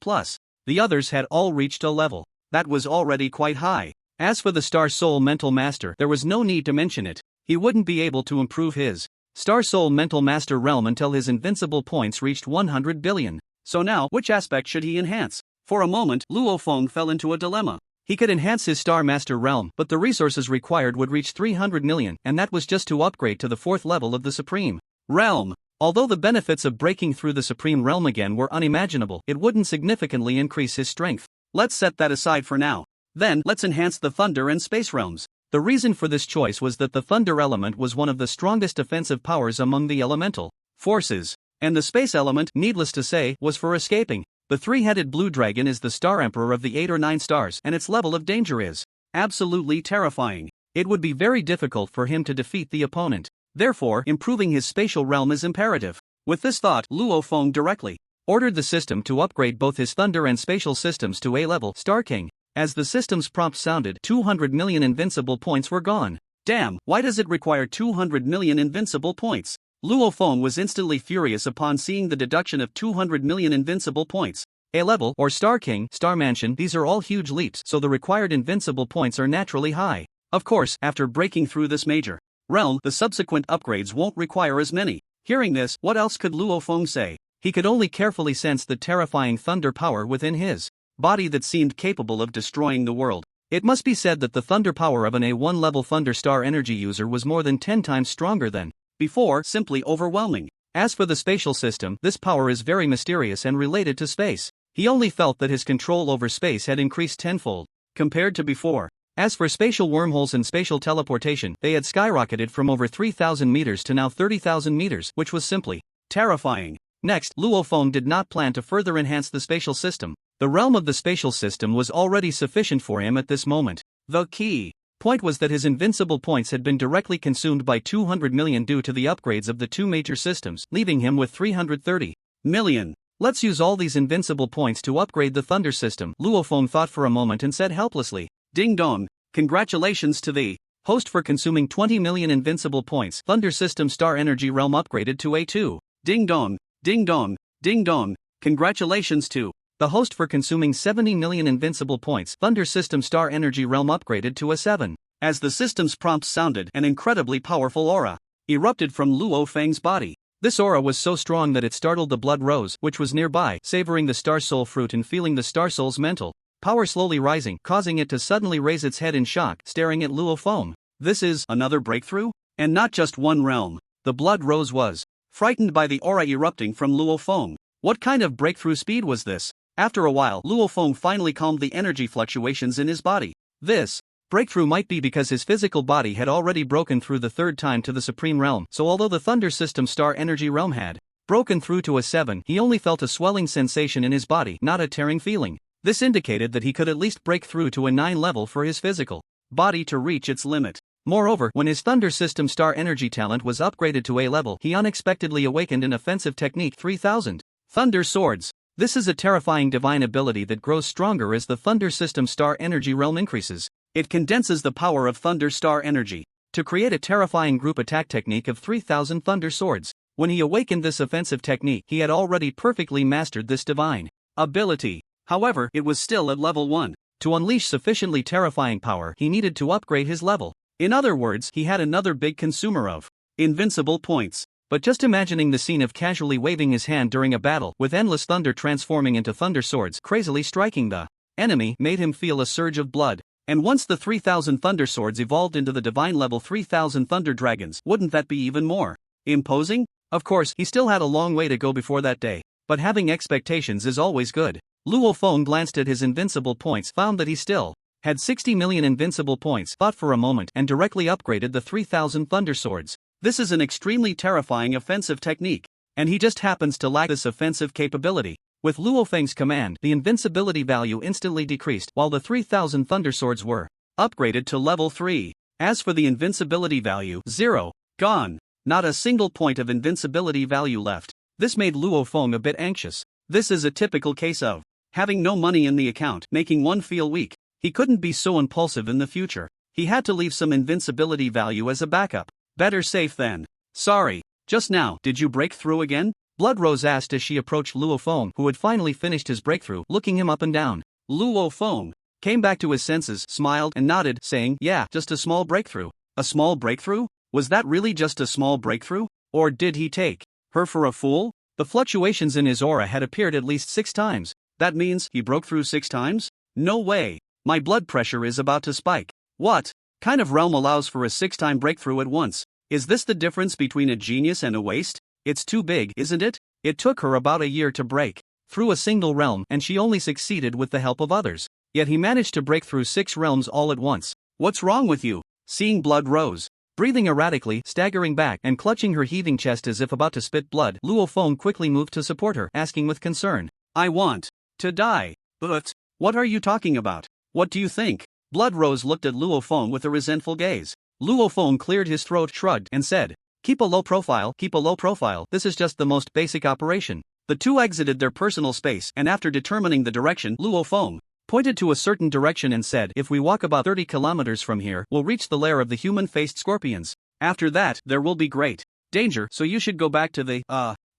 [SPEAKER 1] The others had all reached a level that was already quite high. As for the Star Soul Mental Master, there was no need to mention it. He wouldn't be able to improve his Star Soul Mental Master realm until his invincible points reached 100 billion. So now, which aspect should he enhance? For a moment, Luo Feng fell into a dilemma. He could enhance his Star Master realm, but the resources required would reach 300 million, and that was just to upgrade to the 4th level of the Supreme Realm. Although the benefits of breaking through the Supreme Realm again were unimaginable, it wouldn't significantly increase his strength. Let's set that aside for now. Then, let's enhance the Thunder and Space realms. The reason for this choice was that the Thunder element was one of the strongest offensive powers among the elemental forces, and the Space element, needless to say, was for escaping. The 3-headed blue dragon is the Star Emperor of the 8 or 9 stars, and its level of danger is absolutely terrifying. It would be very difficult for him to defeat the opponent. Therefore, improving his spatial realm is imperative. With this thought, Luo Feng directly ordered the system to upgrade both his Thunder and Spatial systems to A-level Star King. As the system's prompt sounded, 200 million invincible points were gone. Damn, why does it require 200 million invincible points? Luo Feng was instantly furious upon seeing the deduction of 200 million invincible points. A-level, or Star King, Star Mansion, these are all huge leaps, so the required invincible points are naturally high. Of course, after breaking through this major realm, the subsequent upgrades won't require as many. Hearing this, what else could Luo Feng say? He could only carefully sense the terrifying thunder power within his body that seemed capable of destroying the world. It must be said that the thunder power of an A1 level Thunder Star energy user was more than 10 times stronger than before, simply overwhelming. As for the spatial system, this power is very mysterious and related to space. He only felt that his control over space had increased tenfold compared to before. As for spatial wormholes and spatial teleportation, they had skyrocketed from over 3,000 meters to now 30,000 meters, which was simply terrifying. Next, Luo Feng did not plan to further enhance the spatial system. The realm of the spatial system was already sufficient for him at this moment. The key point was that his invincible points had been directly consumed by 200 million due to the upgrades of the 2 major systems, leaving him with 330 million. Let's use all these invincible points to upgrade the Thunder system. Luo Feng thought for a moment and said helplessly, "Ding dong, congratulations to thee, host, for consuming 20 million invincible points. Thunder system Star Energy Realm upgraded to A2. Ding dong, ding dong, ding dong, congratulations to The host for consuming 70 million invincible points. Thunder System Star Energy Realm upgraded to a 7. As the system's prompts sounded, an incredibly powerful aura erupted from Luo Feng's body. This aura was so strong that it startled the Blood Rose, which was nearby, savoring the Star Soul fruit and feeling the Star Soul's mental power slowly rising, causing it to suddenly raise its head in shock, staring at Luo Feng. This is another breakthrough? And not just one realm. The Blood Rose was frightened by the aura erupting from Luo Feng. What kind of breakthrough speed was this? After a while, Luo Feng finally calmed the energy fluctuations in his body. This breakthrough might be because his physical body had already broken through the third time to the Supreme Realm, so although the Thunder System Star Energy Realm had broken through to a 7, he only felt a swelling sensation in his body, not a tearing feeling. This indicated that he could at least break through to a 9 level for his physical body to reach its limit. Moreover, when his Thunder System Star Energy talent was upgraded to A level, he unexpectedly awakened an offensive technique 3000. Thunder Swords. This is a terrifying divine ability that grows stronger as the Thunder System Star Energy Realm increases. It condenses the power of Thunder Star Energy to create a terrifying group attack technique of 3000 Thunder Swords. When he awakened this offensive technique, he had already perfectly mastered this divine ability. However, it was still at level 1. To unleash sufficiently terrifying power, he needed to upgrade his level. In other words, he had another big consumer of invincible points. But just imagining the scene of casually waving his hand during a battle with endless thunder transforming into thunder swords, crazily striking the enemy, made him feel a surge of blood. And once the 3000 thunder swords evolved into the divine level 3000 thunder dragons, wouldn't that be even more imposing? Of course, he still had a long way to go before that day, but having expectations is always good. Luo Feng glanced at his invincible points, found that he still had 60 million invincible points, thought for a moment, and directly upgraded the 3000 thunder swords. This is an extremely terrifying offensive technique, and he just happens to lack this offensive capability. With Luo Feng's command, the invincibility value instantly decreased, while the 3000 thunder swords were upgraded to level 3. As for the invincibility value, 0. Gone. Not a single point of invincibility value left. This made Luo Feng a bit anxious. This is a typical case of having no money in the account, making one feel weak. He couldn't be so impulsive in the future. He had to leave some invincibility value as a backup. Better safe than sorry. Just now, did you break through again? Blood Rose asked as she approached Luo Feng, who had finally finished his breakthrough, looking him up and down. Luo Feng came back to his senses, smiled and nodded, saying, yeah, just a small breakthrough. A small breakthrough? Was that really just a small breakthrough? Or did he take her for a fool? The fluctuations in his aura had appeared at least 6 times. That means he broke through 6 times? No way. My blood pressure is about to spike. What kind of realm allows for a 6-time breakthrough at once? Is this the difference between a genius and a waste? It's too big, isn't it? It took her about a year to break through a single realm, and she only succeeded with the help of others. Yet he managed to break through 6 realms all at once. What's wrong with you? Seeing Blood Rose breathing erratically, staggering back, and clutching her heaving chest as if about to spit blood, Luo Feng quickly moved to support her, asking with concern, I want to die. But what are you talking about? What do you think? Blood Rose looked at Luo Feng with a resentful gaze. Luo Feng cleared his throat, shrugged, and said, keep a low profile, keep a low profile, this is just the most basic operation. The two exited their personal space, and after determining the direction, Luo Feng pointed to a certain direction and said, if we walk about 30 kilometers from here, we'll reach the lair of the human-faced scorpions. After that, there will be great danger, so you should go back to the,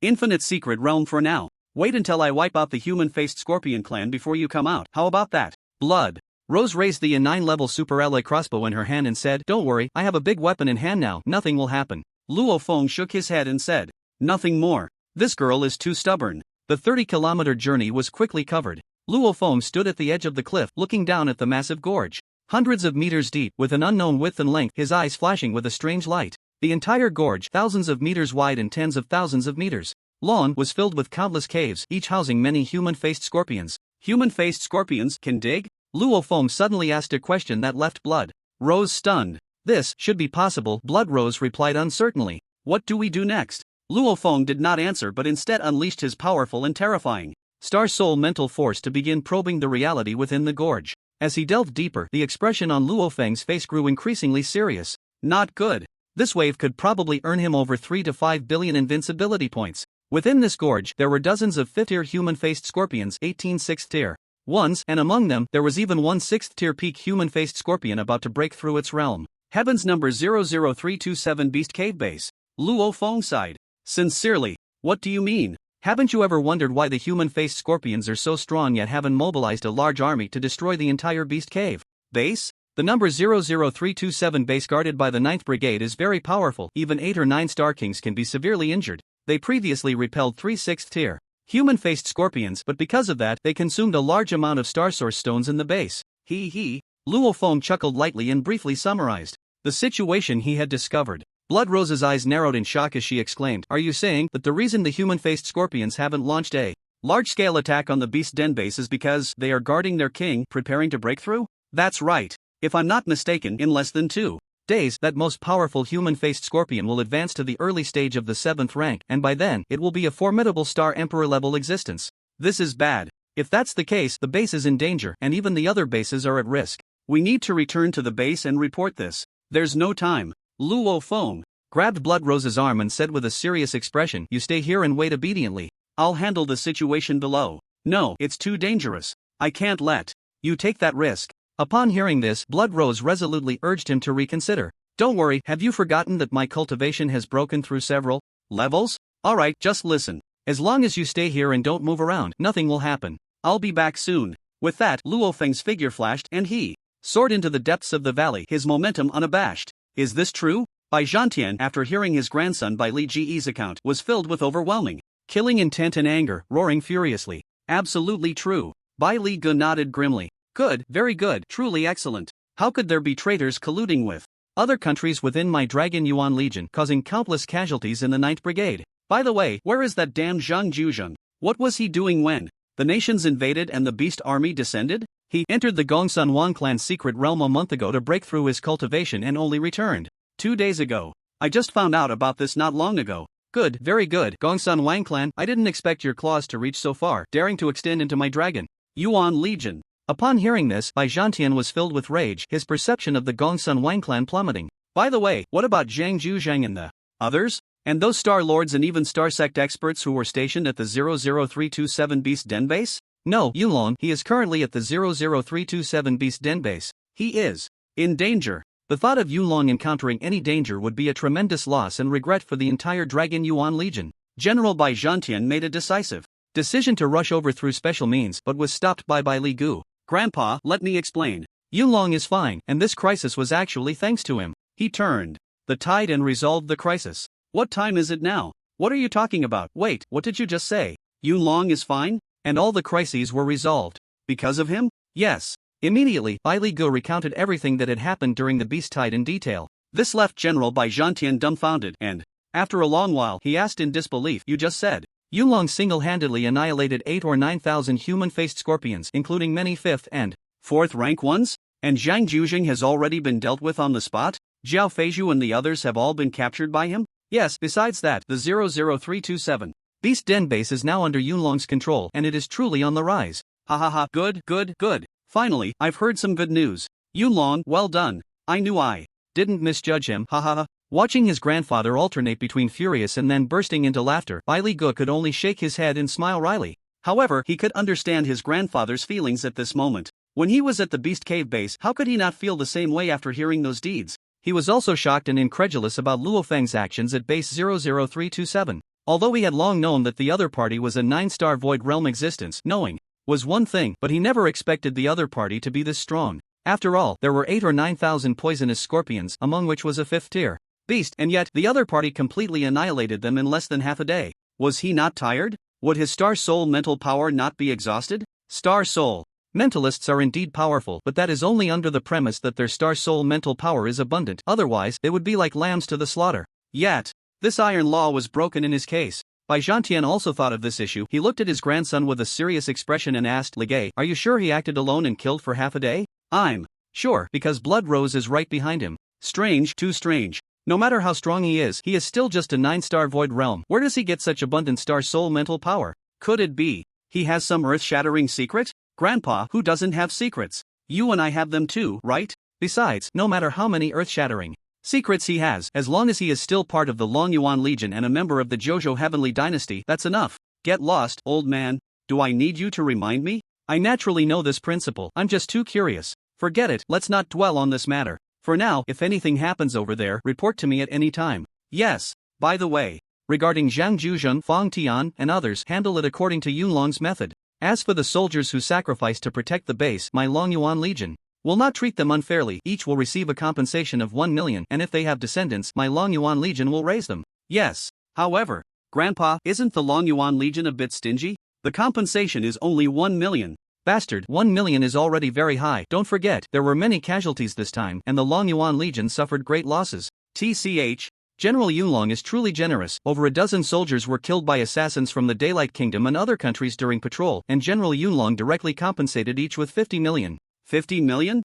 [SPEAKER 1] infinite secret realm for now. Wait until I wipe out the human-faced scorpion clan before you come out. How about that? Blood Rose raised the 9-level super ally crossbow in her hand and said, don't worry, I have a big weapon in hand now, nothing will happen. Luo Feng shook his head and said, nothing more. This girl is too stubborn. The 30-kilometer journey was quickly covered. Luo Feng stood at the edge of the cliff, looking down at the massive gorge. Hundreds of meters deep, with an unknown width and length, his eyes flashing with a strange light. The entire gorge, thousands of meters wide and tens of thousands of meters long, was filled with countless caves, each housing many human-faced scorpions. Human-faced scorpions can dig? Luo Feng suddenly asked a question that left Blood Rose stunned. This should be possible, Blood Rose replied uncertainly. What do we do next? Luo Feng did not answer but instead unleashed his powerful and terrifying Star Soul mental force to begin probing the reality within the gorge. As he delved deeper, the expression on Luo Feng's face grew increasingly serious. Not good. This wave could probably earn him over 3 to 5 billion invincibility points. Within this gorge, there were dozens of 5th-tier human-faced scorpions, 18 6th-tier ones, and among them, there was even one 6th-tier peak human-faced scorpion about to break through its realm. Heavens number 00327 Beast Cave Base. Luo Feng sighed. Sincerely, what do you mean? Haven't you ever wondered why the human-faced scorpions are so strong yet haven't mobilized a large army to destroy the entire Beast Cave base? The number 00327 base guarded by the 9th Brigade is very powerful. Even 8 or 9 Star Kings can be severely injured. They previously repelled 3 6th tier human-faced scorpions, but because of that, they consumed a large amount of Star Source stones in the base. Luo Feng chuckled lightly and briefly summarized the situation he had discovered. Blood Rose's eyes narrowed in shock as she exclaimed, "Are you saying that the reason the human-faced scorpions haven't launched a large-scale attack on the Beast Den base is because they are guarding their king, preparing to break through?" That's right. If I'm not mistaken, in less than 2 days, that most powerful human-faced scorpion will advance to the early stage of the 7th rank, and by then, it will be a formidable Star Emperor-level existence. This is bad. If that's the case, the base is in danger, and even the other bases are at risk. We need to return to the base and report this. There's no time. Luo Feng grabbed Blood Rose's arm and said with a serious expression, "You stay here and wait obediently. I'll handle the situation below." "No, it's too dangerous. I can't let you take that risk." Upon hearing this, Blood Rose resolutely urged him to reconsider. "Don't worry, have you forgotten that my cultivation has broken through several levels? Alright, just listen. As long as you stay here and don't move around, nothing will happen. I'll be back soon." With that, Luo Feng's figure flashed and he soared into the depths of the valley, his momentum unabashed. Is this true? Bai Zhantian, after hearing his grandson Bai Li Ji's account, was filled with overwhelming, killing intent and anger, roaring furiously. Absolutely true. Bai Li Ge nodded grimly. Good, very good, truly excellent. How could there be traitors colluding with other countries within my Dragon Yuan Legion, causing countless casualties in the 9th Brigade? By the way, where is that damned Zhang Zhuzheng? What was he doing when the nations invaded and the Beast Army descended? He entered the Gongsun Wang clan's secret realm a month ago to break through his cultivation and only returned 2 days ago. I just found out about this not long ago. Good, very good, Gongsun Wang clan. I didn't expect your claws to reach so far, daring to extend into my Dragon Yuan Legion. Upon hearing this, Bai Zhantian was filled with rage, his perception of the Gongsun Wang clan plummeting. By the way, what about Zhang Zhuzheng and the others? And those Star Lords and even Star Sect experts who were stationed at the 00327 Beast Den base? No, Yulong, he is currently at the 00327 Beast Den base. He is in danger. The thought of Yulong encountering any danger would be a tremendous loss and regret for the entire Dragon Yuan Legion. General Bai Zhantian made a decisive decision to rush over through special means but was stopped by Bai Li Gu. Grandpa, let me explain. Yulong is fine, and this crisis was actually thanks to him. He turned the tide and resolved the crisis. What time is it now? What are you talking about? Wait, what did you just say? Yulong is fine? And all the crises were resolved because of him? Yes. Immediately, Bai Li Gu recounted everything that had happened during the Beast Tide in detail. This left General Bai Zhantian dumbfounded, and after a long while, he asked in disbelief, "You just said Yulong single-handedly annihilated 8 or 9,000 human-faced scorpions, including many 5th and 4th rank ones? And Zhang Zhuzheng has already been dealt with on the spot? Jiao Feizhu and the others have all been captured by him? Yes, besides that, the 00327 Beast Den base is now under Yulong's control, and it is truly on the rise." Ha ha ha, good, good, good. Finally, I've heard some good news. Yulong, well done. I knew I didn't misjudge him, ha ha ha. Watching his grandfather alternate between furious and then bursting into laughter, Bai Li Gu could only shake his head and smile wryly. However, he could understand his grandfather's feelings at this moment. When he was at the Beast Cave base, how could he not feel the same way after hearing those deeds? He was also shocked and incredulous about Luo Feng's actions at base 00327. Although he had long known that the other party was a 9-star void realm existence, knowing was one thing, but he never expected the other party to be this strong. After all, there were 8 or 9,000 poisonous scorpions, among which was a 5th tier beast, and yet the other party completely annihilated them in less than half a day. Was he not tired? Would his Star Soul mental power not be exhausted? Star Soul mentalists are indeed powerful, but that is only under the premise that their Star Soul mental power is abundant, otherwise, they would be like lambs to the slaughter. Yet, this iron law was broken in his case. Bai Zhantian also thought of this issue. He looked at his grandson with a serious expression and asked, "Ligay, are you sure he acted alone and killed for half a day?" "I'm sure, because Blood Rose is right behind him." Strange, too strange. No matter how strong he is still just a 9-star void realm. Where does he get such abundant Star Soul mental power? Could it be he has some earth-shattering secret? Grandpa, who doesn't have secrets? You and I have them too, right? Besides, no matter how many earth-shattering secrets he has, as long as he is still part of the Long Yuan Legion and a member of the Jojo Heavenly Dynasty, that's enough. Get lost, old man. Do I need you to remind me? I naturally know this principle, I'm just too curious. Forget it, let's not dwell on this matter. For now, if anything happens over there, report to me at any time. Yes, by the way, Regarding Zhang Zhuzhen, Fang Tian, and others, handle it according to Yunlong's method. As for the soldiers who sacrifice to protect the base, my Longyuan Legion will not treat them unfairly. Each will receive a compensation of 1 million, and if they have descendants, my Longyuan Legion will raise them. Yes. However, Grandpa, isn't the Longyuan Legion a bit stingy? The compensation is only 1 million. Bastard, 1 million is already very high. Don't forget, there were many casualties this time, and the Longyuan Legion suffered great losses. TCH. General Yunlong is truly generous. Over a dozen soldiers were killed by assassins from the Daylight Kingdom and other countries during patrol, and General Yunlong directly compensated each with 50 million. 50 million?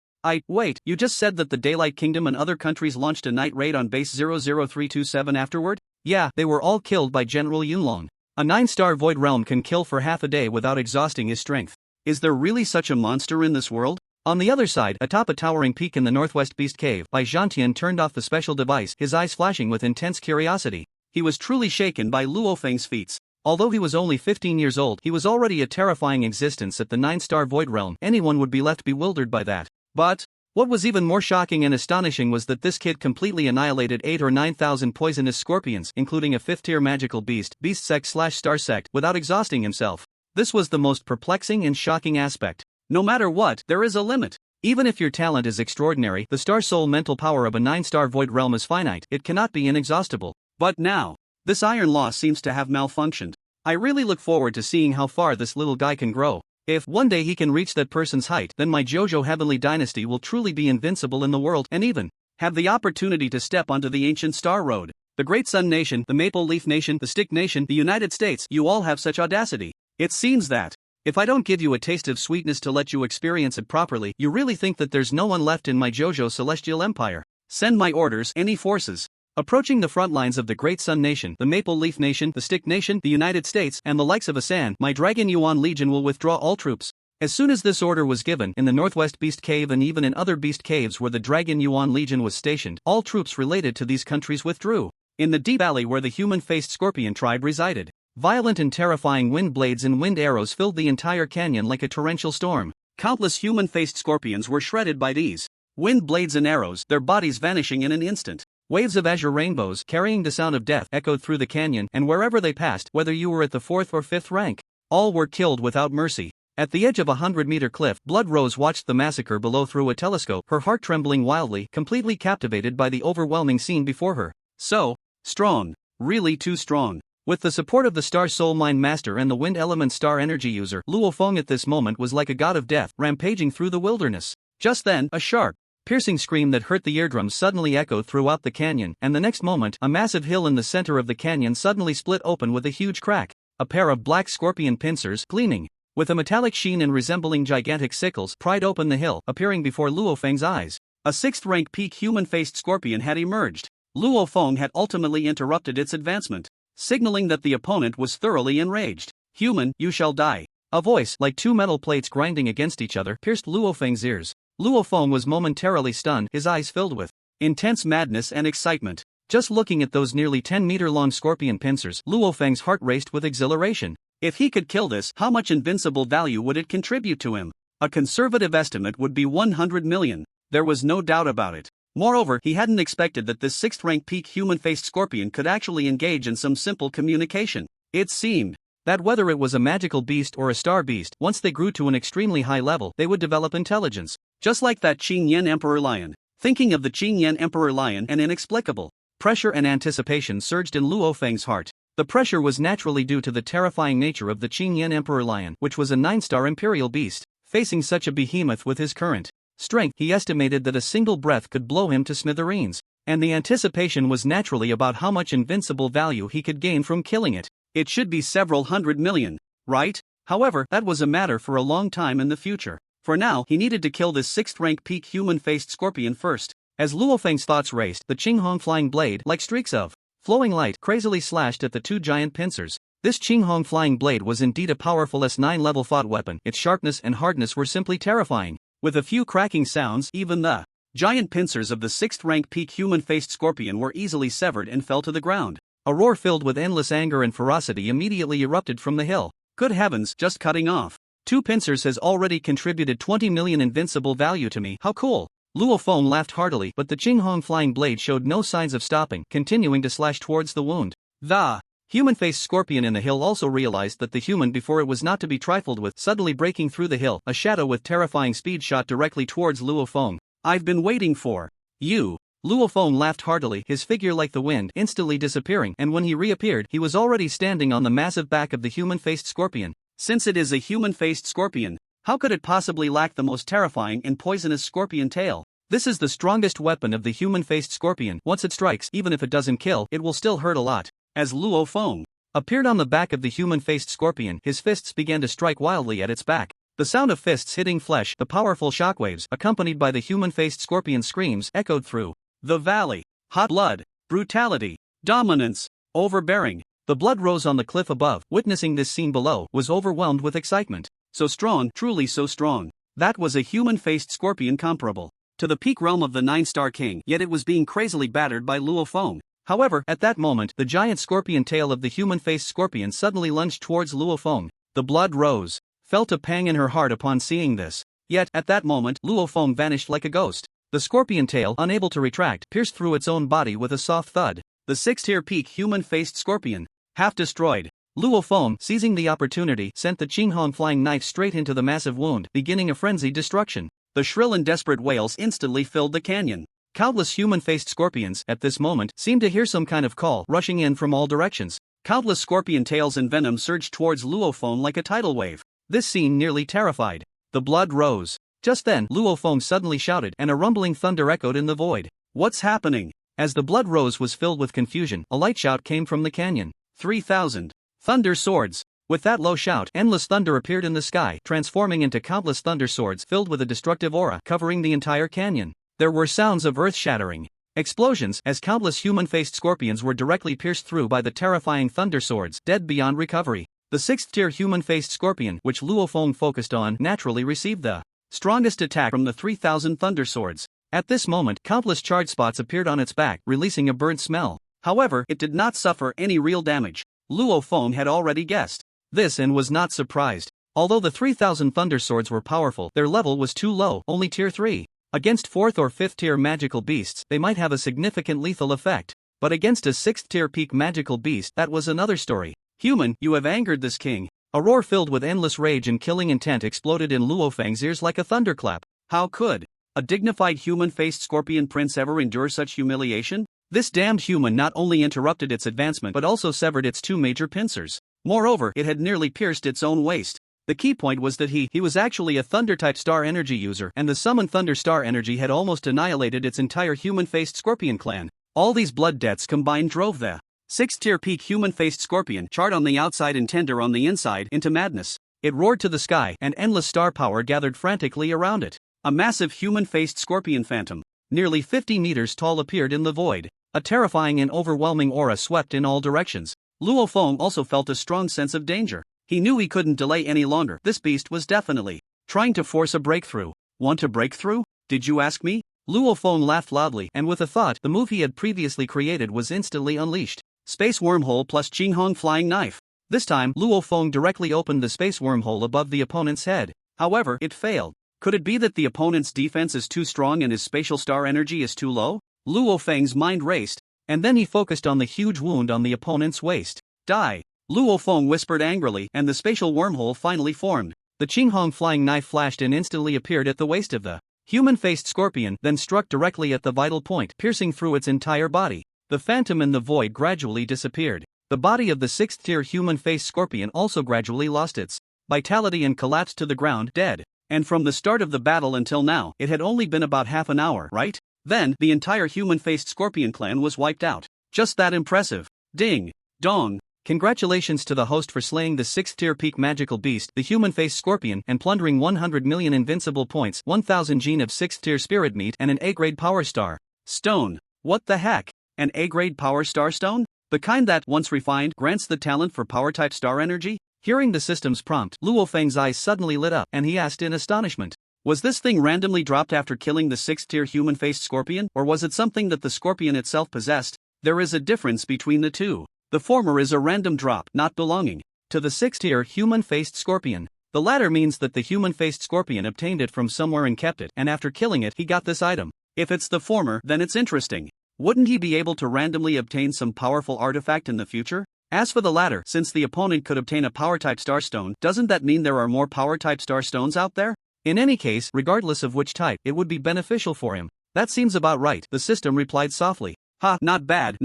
[SPEAKER 1] Wait, you just said that the Daylight Kingdom and other countries launched a night raid on base 00327 afterward? Yeah, they were all killed by General Yunlong. A 9-star Void Realm can kill for half a day without exhausting his strength. Is there really such a monster in this world? On the other side, atop a towering peak in the Northwest Beast Cave, Bai Zhantian turned off the special device, his eyes flashing with intense curiosity. He was truly shaken by Luo Feng's feats. Although he was only 15 years old, he was already a terrifying existence at the 9-star Void Realm. Anyone would be left bewildered by that. But what was even more shocking and astonishing was that this kid completely annihilated 8 or 9,000 poisonous scorpions, including a 5th-tier magical beast sect/star sect, without exhausting himself. This was the most perplexing and shocking aspect. No matter what, there is a limit. Even if your talent is extraordinary, the Star Soul mental power of a 9-star Void Realm is finite. It cannot be inexhaustible. But now, this iron law seems to have malfunctioned. I really look forward to seeing how far this little guy can grow. If one day he can reach that person's height, then my JoJo Heavenly Dynasty will truly be invincible in the world and even have the opportunity to step onto the ancient Star Road. The Great Sun Nation, the Maple Leaf Nation, the Stick Nation, the United States, you all have such audacity. It seems that if I don't give you a taste of sweetness to let you experience it properly, you really think that there's no one left in my JoJo Celestial Empire. Send my orders, any forces. Approaching the front lines of the Great Sun Nation, the Maple Leaf Nation, the Stick Nation, the United States, and the likes of Asan, my Dragon Yuan Legion will withdraw all troops. As soon as this order was given, in the Northwest Beast Cave and even in other beast caves where the Dragon Yuan Legion was stationed, all troops related to these countries withdrew. In the deep valley where the human-faced scorpion tribe resided, violent and terrifying wind blades and wind arrows filled the entire canyon like a torrential storm. Countless human-faced scorpions were shredded by these wind blades and arrows, their bodies vanishing in an instant. Waves of azure rainbows, carrying the sound of death, echoed through the canyon, and wherever they passed, whether you were at the 4th or 5th rank, all were killed without mercy. At the edge of a 100-meter cliff, Blood Rose watched the massacre below through a telescope, her heart trembling wildly, completely captivated by the overwhelming scene before her. So strong, really too strong. With the support of the Star Soul Mind Master and the Wind Element Star Energy User, Luo Feng at this moment was like a god of death, rampaging through the wilderness. Just then, a sharp, piercing scream that hurt the eardrums suddenly echoed throughout the canyon, and the next moment, a massive hill in the center of the canyon suddenly split open with a huge crack. A pair of black scorpion pincers, gleaming with a metallic sheen and resembling gigantic sickles, pried open the hill, appearing before Luo Feng's eyes. A 6th-rank peak human-faced scorpion had emerged. Luo Feng had ultimately interrupted its advancement, signaling that the opponent was thoroughly enraged. Human, you shall die. A voice, like two metal plates grinding against each other, pierced Luo Feng's ears. Luo Feng was momentarily stunned, his eyes filled with intense madness and excitement. Just looking at those nearly 10-meter-long scorpion pincers, Luo Feng's heart raced with exhilaration. If he could kill this, how much invincible value would it contribute to him? A conservative estimate would be 100 million. There was no doubt about it. Moreover, he hadn't expected that this 6th-rank peak human-faced scorpion could actually engage in some simple communication. It seemed that whether it was a magical beast or a star beast, once they grew to an extremely high level, they would develop intelligence. Just like that Qing Yen Emperor Lion. Thinking of the Qing Yen Emperor Lion, an inexplicable pressure and anticipation surged in Luo Feng's heart. The pressure was naturally due to the terrifying nature of the Qing Yen Emperor Lion, which was a 9-star imperial beast. Facing such a behemoth with his current strength, he estimated that a single breath could blow him to smithereens. And the anticipation was naturally about how much invincible value he could gain from killing it. It should be several 100 million, right? However, that was a matter for a long time in the future. For now, he needed to kill this 6th-rank peak human-faced scorpion first. As Luo Feng's thoughts raced, the Qinghong flying blade, like streaks of flowing light, crazily slashed at the two giant pincers. This Qinghong flying blade was indeed a powerful S9 level thought weapon. Its sharpness and hardness were simply terrifying. With a few cracking sounds, even the giant pincers of the 6th-rank peak human-faced scorpion were easily severed and fell to the ground. A roar filled with endless anger and ferocity immediately erupted from the hill. Good heavens, just cutting off 2 pincers has already contributed 20 million invincible value to me. How cool! Luo Feng laughed heartily, but the Qinghong flying blade showed no signs of stopping, continuing to slash towards the wound. The Human-faced scorpion in the hill also realized that the human before it was not to be trifled with, suddenly breaking through the hill. A shadow with terrifying speed shot directly towards Luo Feng. "I've been waiting for you." Luo Feng laughed heartily, his figure like the wind, instantly disappearing, and when he reappeared, he was already standing on the massive back of the human-faced scorpion. Since it is a human-faced scorpion, how could it possibly lack the most terrifying and poisonous scorpion tail? This is the strongest weapon of the human-faced scorpion. Once it strikes, even if it doesn't kill, it will still hurt a lot. As Luo Feng appeared on the back of the human-faced scorpion, his fists began to strike wildly at its back. The sound of fists hitting flesh, the powerful shockwaves, accompanied by the human-faced scorpion's screams, echoed through the valley. Hot blood, brutality, dominance, overbearing. The blood rose on the cliff above, witnessing this scene below, was overwhelmed with excitement. So strong, truly so strong. That was a human-faced scorpion comparable to the peak realm of the 9-star king, yet it was being crazily battered by Luo Feng. However, at that moment, the giant scorpion tail of the human-faced scorpion suddenly lunged towards Luo Feng. The blood rose, felt a pang in her heart upon seeing this. Yet, at that moment, Luo Feng vanished like a ghost. The scorpion tail, unable to retract, pierced through its own body with a soft thud. The 6th-tier peak human-faced scorpion, half destroyed. Luo Feng, seizing the opportunity, sent the Qinghong flying knife straight into the massive wound, beginning a frenzied destruction. The shrill and desperate wails instantly filled the canyon. Countless human-faced scorpions, at this moment, seemed to hear some kind of call, rushing in from all directions. Countless scorpion tails and venom surged towards Luo Feng like a tidal wave. This scene nearly terrified. The blood rose. Just then, Luo Feng suddenly shouted, and a rumbling thunder echoed in the void. "What's happening?" As the blood rose was filled with confusion, a light shout came from the canyon. 3,000 thunder swords. With that low shout, endless thunder appeared in the sky, transforming into countless thunder swords filled with a destructive aura, covering the entire canyon. There were sounds of earth-shattering explosions as countless human-faced scorpions were directly pierced through by the terrifying thunder swords, dead beyond recovery. The 6th-tier human-faced scorpion, which Luo Feng focused on, naturally received the strongest attack from the 3,000 thunder swords. At this moment, countless charred spots appeared on its back, releasing a burnt smell. However, it did not suffer any real damage. Luo Feng had already guessed this and was not surprised. Although the 3,000 thunder swords were powerful, their level was too low, only tier 3. Against 4th or 5th tier magical beasts, they might have a significant lethal effect. But against a 6th tier peak magical beast, that was another story. "Human, you have angered this king." A roar filled with endless rage and killing intent exploded in Luo Feng's ears like a thunderclap. How could a dignified human-faced scorpion prince ever endure such humiliation? This damned human not only interrupted its advancement but also severed its 2 major pincers. Moreover, it had nearly pierced its own waist. The key point was that he was actually a Thunder-type star energy user, and the summoned Thunder star energy had almost annihilated its entire human-faced scorpion clan. All these blood debts combined drove the 6th-tier peak human-faced scorpion, charred on the outside and tender on the inside, into madness. It roared to the sky, and endless star power gathered frantically around it. A massive human-faced scorpion phantom, nearly 50 meters tall, appeared in the void. A terrifying and overwhelming aura swept in all directions. Luo Feng also felt a strong sense of danger. He knew he couldn't delay any longer. This beast was definitely trying to force a breakthrough. "Want a breakthrough? Did you ask me?" Luo Feng laughed loudly, and with a thought, the move he had previously created was instantly unleashed. Space wormhole plus Qinghong flying knife. This time, Luo Feng directly opened the space wormhole above the opponent's head. However, it failed. Could it be that the opponent's defense is too strong and his spatial star energy is too low? Luo Feng's mind raced, and then he focused on the huge wound on the opponent's waist. "Die!" Luo Feng whispered angrily, and the spatial wormhole finally formed. The Qinghong flying knife flashed and instantly appeared at the waist of the human-faced scorpion, then struck directly at the vital point, piercing through its entire body. The phantom in the void gradually disappeared. The body of the 6th-tier human-faced scorpion also gradually lost its vitality and collapsed to the ground, dead. And from the start of the battle until now, it had only been about half an hour, right? Then, the entire human-faced scorpion clan was wiped out. Just that impressive. Ding dong. Congratulations to the host for slaying the 6th-tier peak magical beast, the human-faced scorpion, and plundering 100 million invincible points, 1000 gene of 6th-tier spirit meat, and an A-grade power star stone. What the heck? An A-grade power star stone? The kind that, once refined, grants the talent for power-type star energy? Hearing the system's prompt, Luo Feng's eyes suddenly lit up, and he asked in astonishment. Was this thing randomly dropped after killing the 6th-tier human-faced scorpion, or was it something that the scorpion itself possessed? There is a difference between the two. The former is a random drop, not belonging to the 6th-tier human-faced scorpion. The latter means that the human-faced scorpion obtained it from somewhere and kept it, and after killing it, he got this item. If it's the former, then it's interesting. Wouldn't he be able to randomly obtain some powerful artifact in the future? As for the latter, since the opponent could obtain a power-type star stone, doesn't that mean there are more power-type star stones out there? In any case, regardless of which type, it would be beneficial for him. That seems about right, the system replied softly. Ha, not bad,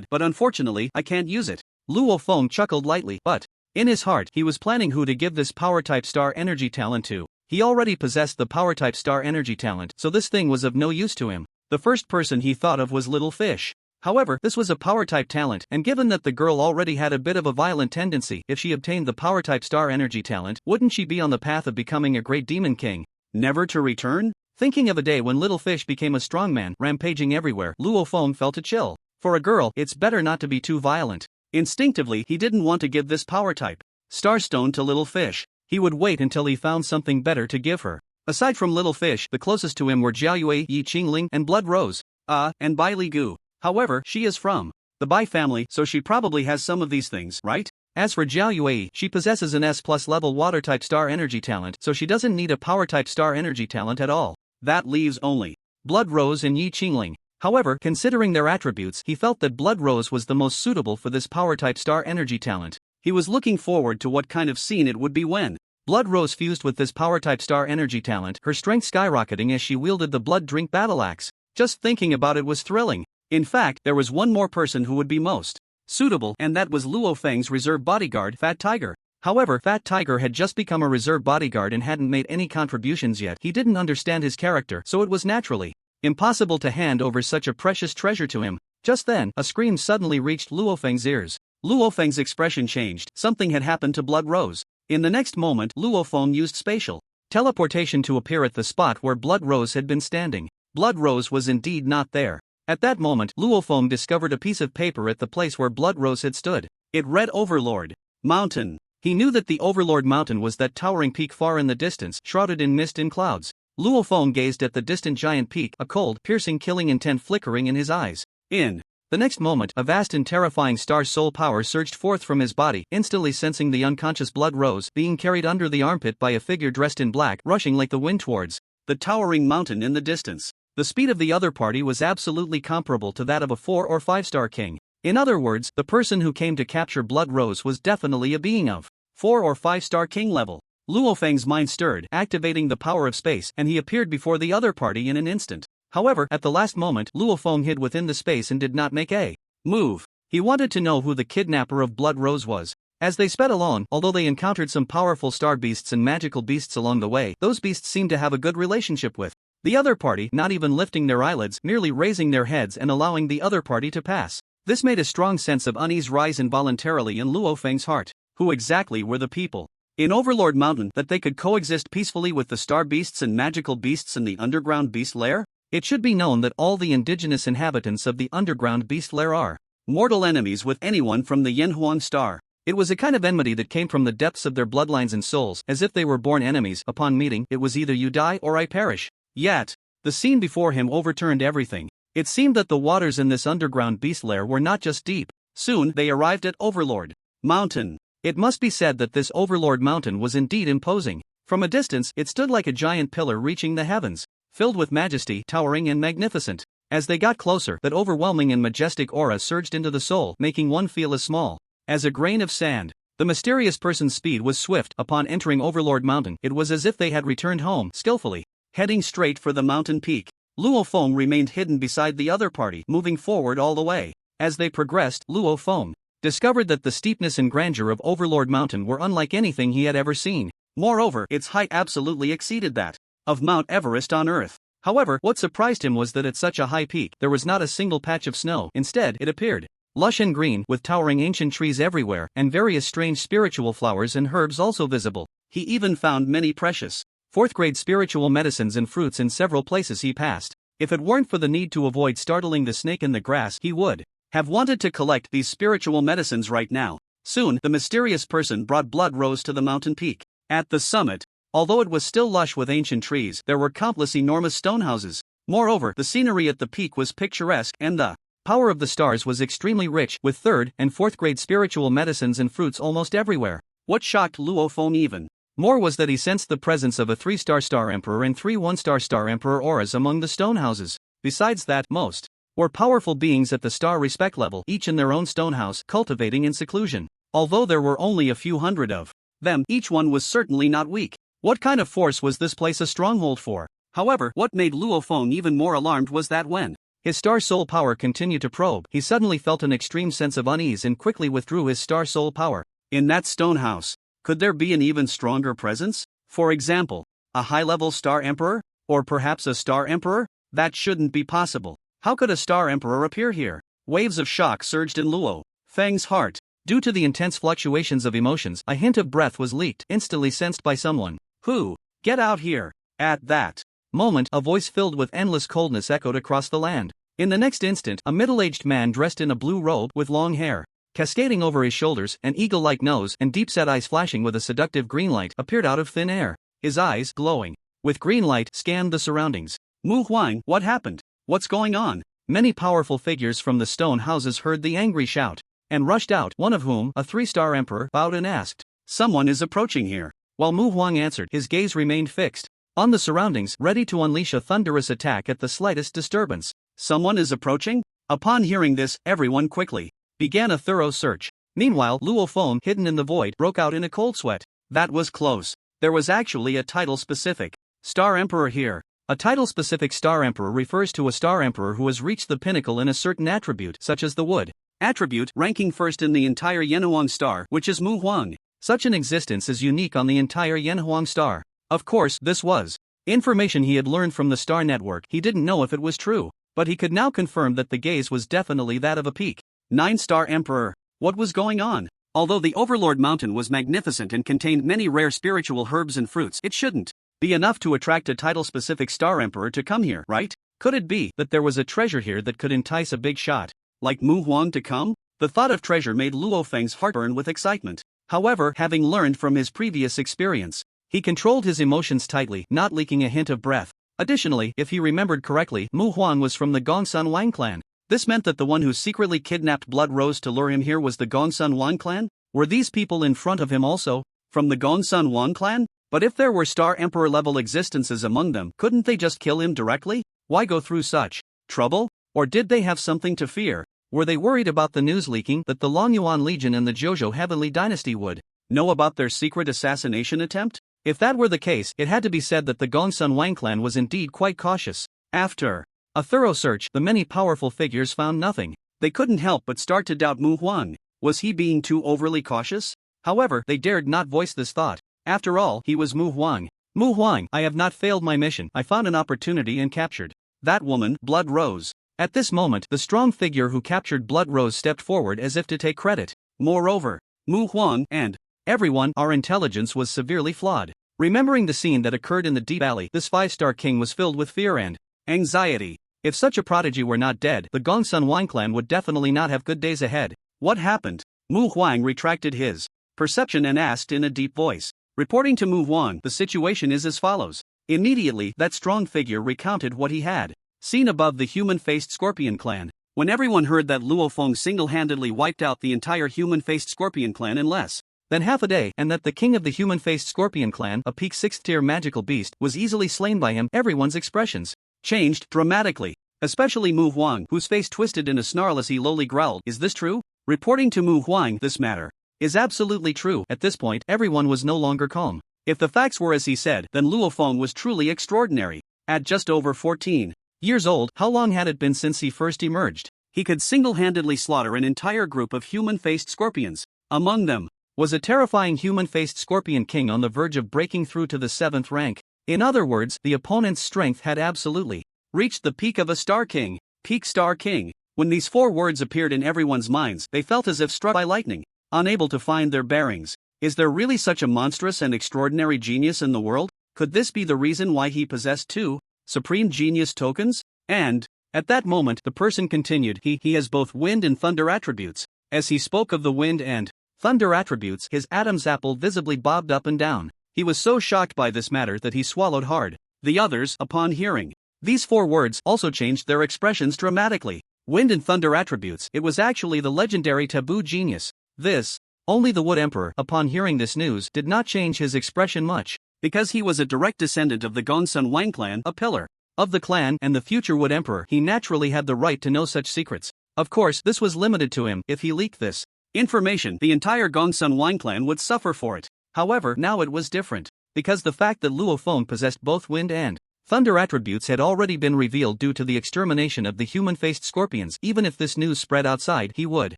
[SPEAKER 1] but unfortunately, I can't use it. Luo Feng chuckled lightly, but in his heart, he was planning who to give this power-type star energy talent to. He already possessed the power-type star energy talent, so this thing was of no use to him. The first person he thought of was Little Fish. However, this was a power-type talent, and given that the girl already had a bit of a violent tendency, if she obtained the power-type star energy talent, wouldn't she be on the path of becoming a great demon king? Never to return? Thinking of a day when Little Fish became a strongman, rampaging everywhere, Luo Feng felt a chill. For a girl, it's better not to be too violent. Instinctively, he didn't want to give this power-type Starstone to Little Fish. He would wait until he found something better to give her. Aside from Little Fish, the closest to him were Jiayue, Yi Qingling, and Blood Rose. And Bai Li Gu. However, she is from the Bai family, so she probably has some of these things, right? As for Jiayue, she possesses an S+ level water-type star energy talent, so she doesn't need a power-type star energy talent at all. That leaves only Blood Rose and Yi Qingling. However, considering their attributes, he felt that Blood Rose was the most suitable for this power-type star energy talent. He was looking forward to what kind of scene it would be when Blood Rose fused with this power-type star energy talent, her strength skyrocketing as she wielded the Blood Drink Battle Axe. Just thinking about it was thrilling. In fact, there was one more person who would be most suitable, and that was Luo Feng's reserve bodyguard, Fat Tiger. However, Fat Tiger had just become a reserve bodyguard and hadn't made any contributions yet. He didn't understand his character, so it was naturally impossible to hand over such a precious treasure to him. Just then, a scream suddenly reached Luo Feng's ears. Luo Feng's expression changed. Something had happened to Blood Rose. In the next moment, Luo Feng used spatial teleportation to appear at the spot where Blood Rose had been standing. Blood Rose was indeed not there. At that moment, Luo Feng discovered a piece of paper at the place where Blood Rose had stood. It read Overlord Mountain. He knew that the Overlord Mountain was that towering peak far in the distance, shrouded in mist and clouds. Luo Feng gazed at the distant giant peak, a cold, piercing killing intent flickering in his eyes. In the next moment, a vast and terrifying star soul power surged forth from his body, instantly sensing the unconscious Blood Rose being carried under the armpit by a figure dressed in black, rushing like the wind towards the towering mountain in the distance. The speed of the other party was absolutely comparable to that of a 4 or 5-star king. In other words, the person who came to capture Blood Rose was definitely a being of 4 or 5-star king level. Luo Feng's mind stirred, activating the power of space, and he appeared before the other party in an instant. However, at the last moment, Luo Feng hid within the space and did not make a move. He wanted to know who the kidnapper of Blood Rose was. As they sped along, although they encountered some powerful star beasts and magical beasts along the way, those beasts seemed to have a good relationship with the other party, not even lifting their eyelids, merely raising their heads and allowing the other party to pass. This made a strong sense of unease rise involuntarily in Luo Feng's heart. Who exactly were the people in Overlord Mountain that they could coexist peacefully with the star beasts and magical beasts in the underground beast lair? It should be known that all the indigenous inhabitants of the underground beast lair are mortal enemies with anyone from the Yanhuang star. It was a kind of enmity that came from the depths of their bloodlines and souls, as if they were born enemies. Upon meeting, it was either you die or I perish. Yet, the scene before him overturned everything. It seemed that the waters in this underground beast lair were not just deep. Soon, they arrived at Overlord Mountain. It must be said that this Overlord Mountain was indeed imposing. From a distance, it stood like a giant pillar reaching the heavens, filled with majesty, towering and magnificent. As they got closer, that overwhelming and majestic aura surged into the soul, making one feel as small as a grain of sand. The mysterious person's speed was swift. Upon entering Overlord Mountain, it was as if they had returned home, skillfully heading straight for the mountain peak. Luo Feng remained hidden beside the other party, moving forward all the way. As they progressed, Luo Feng discovered that the steepness and grandeur of Overlord Mountain were unlike anything he had ever seen. Moreover, its height absolutely exceeded that of Mount Everest on Earth. However, what surprised him was that at such a high peak, there was not a single patch of snow. Instead, it appeared lush and green, with towering ancient trees everywhere, and various strange spiritual flowers and herbs also visible. He even found many precious 4th-grade spiritual medicines and fruits in several places he passed. If it weren't for the need to avoid startling the snake in the grass, he would have wanted to collect these spiritual medicines right now. Soon, the mysterious person brought Blood Rose to the mountain peak. At the summit, although it was still lush with ancient trees, there were countless enormous stone houses. Moreover, the scenery at the peak was picturesque, and the power of the stars was extremely rich, with 3rd and 4th-grade spiritual medicines and fruits almost everywhere. What shocked Luo Feng even more was that he sensed the presence of a 3-star Star Emperor and 3 1-star Star Emperor auras among the stone houses. Besides that, most were powerful beings at the star respect level, each in their own stone house, cultivating in seclusion. Although there were only a few hundred of them, each one was certainly not weak. What kind of force was this place a stronghold for? However, what made Luo Feng even more alarmed was that when his star soul power continued to probe, he suddenly felt an extreme sense of unease and quickly withdrew his star soul power. In that stone house, could there be an even stronger presence? For example, a high-level star emperor? Or perhaps a star emperor? That shouldn't be possible. How could a star emperor appear here? Waves of shock surged in Luo Feng's heart. Due to the intense fluctuations of emotions, a hint of breath was leaked, instantly sensed by someone. Who? Get out here! At that moment, a voice filled with endless coldness echoed across the land. In the next instant, a middle-aged man dressed in a blue robe with long hair cascading over his shoulders, an eagle-like nose and deep-set eyes flashing with a seductive green light appeared out of thin air. His eyes, glowing with green light, scanned the surroundings. Mu Huang, what happened? What's going on? Many powerful figures from the stone houses heard the angry shout and rushed out, one of whom, a 3-star emperor, bowed and asked, "Someone is approaching here." While Mu Huang answered, his gaze remained fixed on the surroundings, ready to unleash a thunderous attack at the slightest disturbance. Someone is approaching? Upon hearing this, everyone quickly began a thorough search. Meanwhile, Luo Feng, hidden in the void, broke out in a cold sweat. That was close. There was actually a title-specific Star Emperor here. A title-specific Star Emperor refers to a Star Emperor who has reached the pinnacle in a certain attribute, such as the wood attribute, ranking first in the entire Yanhuang star, which is Mu Huang. Such an existence is unique on the entire Yanhuang star. Of course, this was information he had learned from the star network. He didn't know if it was true, but he could now confirm that the gaze was definitely that of a peak 9-star Emperor. What was going on? Although the Overlord Mountain was magnificent and contained many rare spiritual herbs and fruits, it shouldn't be enough to attract a title-specific Star Emperor to come here, right? Could it be that there was a treasure here that could entice a big shot like Mu Huang to come? The thought of treasure made Luo Feng's heart burn with excitement. However, having learned from his previous experience, he controlled his emotions tightly, not leaking a hint of breath. Additionally, if he remembered correctly, Mu Huang was from the Gongsun Wang clan. This meant that the one who secretly kidnapped Blood Rose to lure him here was the Gongsun Wang clan? Were these people in front of him also from the Gongsun Wang clan? But if there were Star Emperor level existences among them, couldn't they just kill him directly? Why go through such trouble? Or did they have something to fear? Were they worried about the news leaking that the Longyuan Legion and the Zhouzhou Heavenly Dynasty would know about their secret assassination attempt? If that were the case, it had to be said that the Gongsun Wang clan was indeed quite cautious. After a thorough search, the many powerful figures found nothing. They couldn't help but start to doubt Mu Huang. Was he being too overly cautious? However, they dared not voice this thought. After all, he was Mu Huang. Mu Huang, I have not failed my mission. I found an opportunity and captured that woman, Blood Rose. At this moment, the strong figure who captured Blood Rose stepped forward as if to take credit. Moreover, Mu Huang and everyone, our intelligence was severely flawed. Remembering the scene that occurred in the Deep Valley, this 5-star king was filled with fear and anxiety. If such a prodigy were not dead, the Gongsun Wang clan would definitely not have good days ahead. What happened? Mu Huang retracted his perception and asked in a deep voice. Reporting to Mu Huang, the situation is as follows. Immediately, that strong figure recounted what he had seen above the human-faced Scorpion clan. When everyone heard that Luo Feng single-handedly wiped out the entire human-faced Scorpion clan in less than half a day, and that the king of the human-faced Scorpion clan, a peak 6th-tier magical beast, was easily slain by him, everyone's expressions changed dramatically. Especially Mu Huang, whose face twisted in a snarl as he lowly growled, "Is this true?" Reporting to Mu Huang, this matter is absolutely true. At this point, everyone was no longer calm. If the facts were as he said, then Luo Feng was truly extraordinary. At just over 14 years old, how long had it been since he first emerged? He could single-handedly slaughter an entire group of human-faced scorpions. Among them was a terrifying human-faced scorpion king on the verge of breaking through to the 7th rank. In other words, the opponent's strength had absolutely reached the peak of a Star King. Peak Star King. When these 4 words appeared in everyone's minds, they felt as if struck by lightning, unable to find their bearings. Is there really such a monstrous and extraordinary genius in the world? Could this be the reason why he possessed 2 supreme genius tokens? And at that moment, the person continued, he has both wind and thunder attributes. As he spoke of the wind and thunder attributes, his Adam's apple visibly bobbed up and down. He was so shocked by this matter that he swallowed hard. The others, upon hearing these 4 words, also changed their expressions dramatically. Wind and thunder attributes, it was actually the legendary taboo genius. This, only the Wood Emperor, upon hearing this news, did not change his expression much, because he was a direct descendant of the Gongsun Wang clan, a pillar of the clan and the future Wood Emperor, he naturally had the right to know such secrets. Of course, this was limited to him. If he leaked this information, the entire Gongsun Wang clan would suffer for it. However, now it was different, because the fact that Luo Feng possessed both wind and thunder attributes had already been revealed due to the extermination of the human-faced scorpions. Even if this news spread outside, he would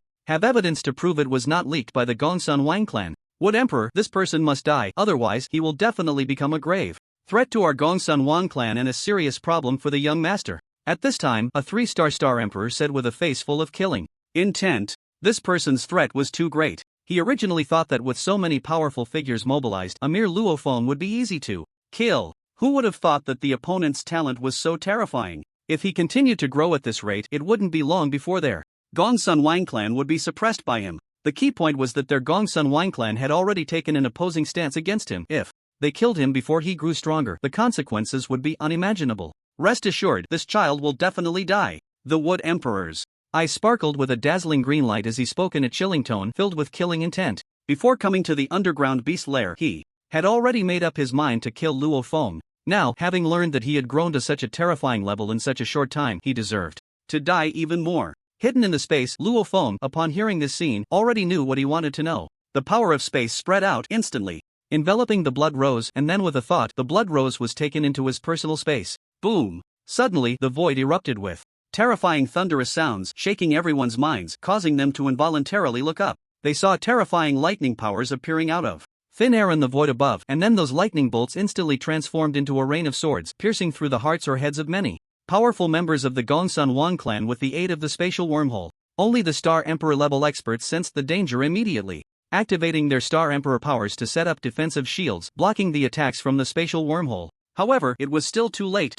[SPEAKER 1] have evidence to prove it was not leaked by the Gongsun Wang clan. Wood Emperor, this person must die, otherwise he will definitely become a grave threat to our Gongsun Wang clan and a serious problem for the young master. At this time, a 3-star Emperor said with a face full of killing intent. This person's threat was too great. He originally thought that with so many powerful figures mobilized, a mere Luo Feng would be easy to kill. Who would have thought that the opponent's talent was so terrifying? If he continued to grow at this rate, it wouldn't be long before their Gongsun Wang clan would be suppressed by him. The key point was that their Gongsun Wang clan had already taken an opposing stance against him. If they killed him before he grew stronger, the consequences would be unimaginable. Rest assured, this child will definitely die. The Wood Emperor's eyes sparkled with a dazzling green light as he spoke in a chilling tone filled with killing intent. Before coming to the underground beast lair, he had already made up his mind to kill Luo Feng. Now, having learned that he had grown to such a terrifying level in such a short time, he deserved to die even more. Hidden in the space, Luo Feng, upon hearing this scene, already knew what he wanted to know. The power of space spread out instantly, enveloping the blood rose, and then with a thought, the blood rose was taken into his personal space. Boom! Suddenly, the void erupted with terrifying thunderous sounds, shaking everyone's minds, causing them to involuntarily look up. They saw terrifying lightning powers appearing out of thin air in the void above, and then those lightning bolts instantly transformed into a rain of swords, piercing through the hearts or heads of many powerful members of the Gongsun Wang clan with the aid of the spatial wormhole. Only the Star Emperor level experts sensed the danger immediately, activating their Star Emperor powers to set up defensive shields, blocking the attacks from the spatial wormhole. However, it was still too late.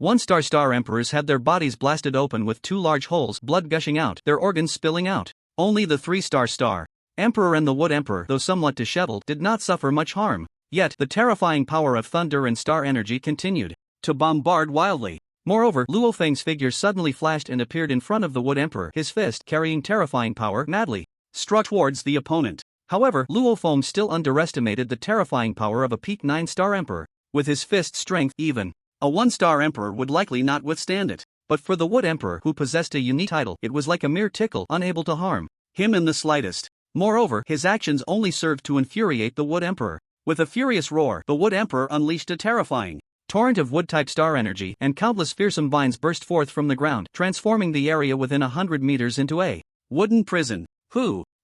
[SPEAKER 1] 1-star Emperors had their bodies blasted open with 2 large holes, blood gushing out, their organs spilling out. Only the 3-star Emperor and the Wood Emperor, though somewhat disheveled, did not suffer much harm. Yet, the terrifying power of thunder and star energy continued to bombard wildly. Moreover, Luo Feng's figure suddenly flashed and appeared in front of the Wood Emperor, his fist, carrying terrifying power, madly struck towards the opponent. However, Luo Feng still underestimated the terrifying power of a peak 9-star Emperor. With his fist strength, even a 1-star Emperor would likely not withstand it. But for the Wood Emperor, who possessed a unique title, it was like a mere tickle, unable to harm him in the slightest. Moreover, his actions only served to infuriate the Wood Emperor. With a furious roar, the Wood Emperor unleashed a terrifying torrent of wood-type star energy, and countless fearsome vines burst forth from the ground, transforming the area within 100 meters into a wooden prison.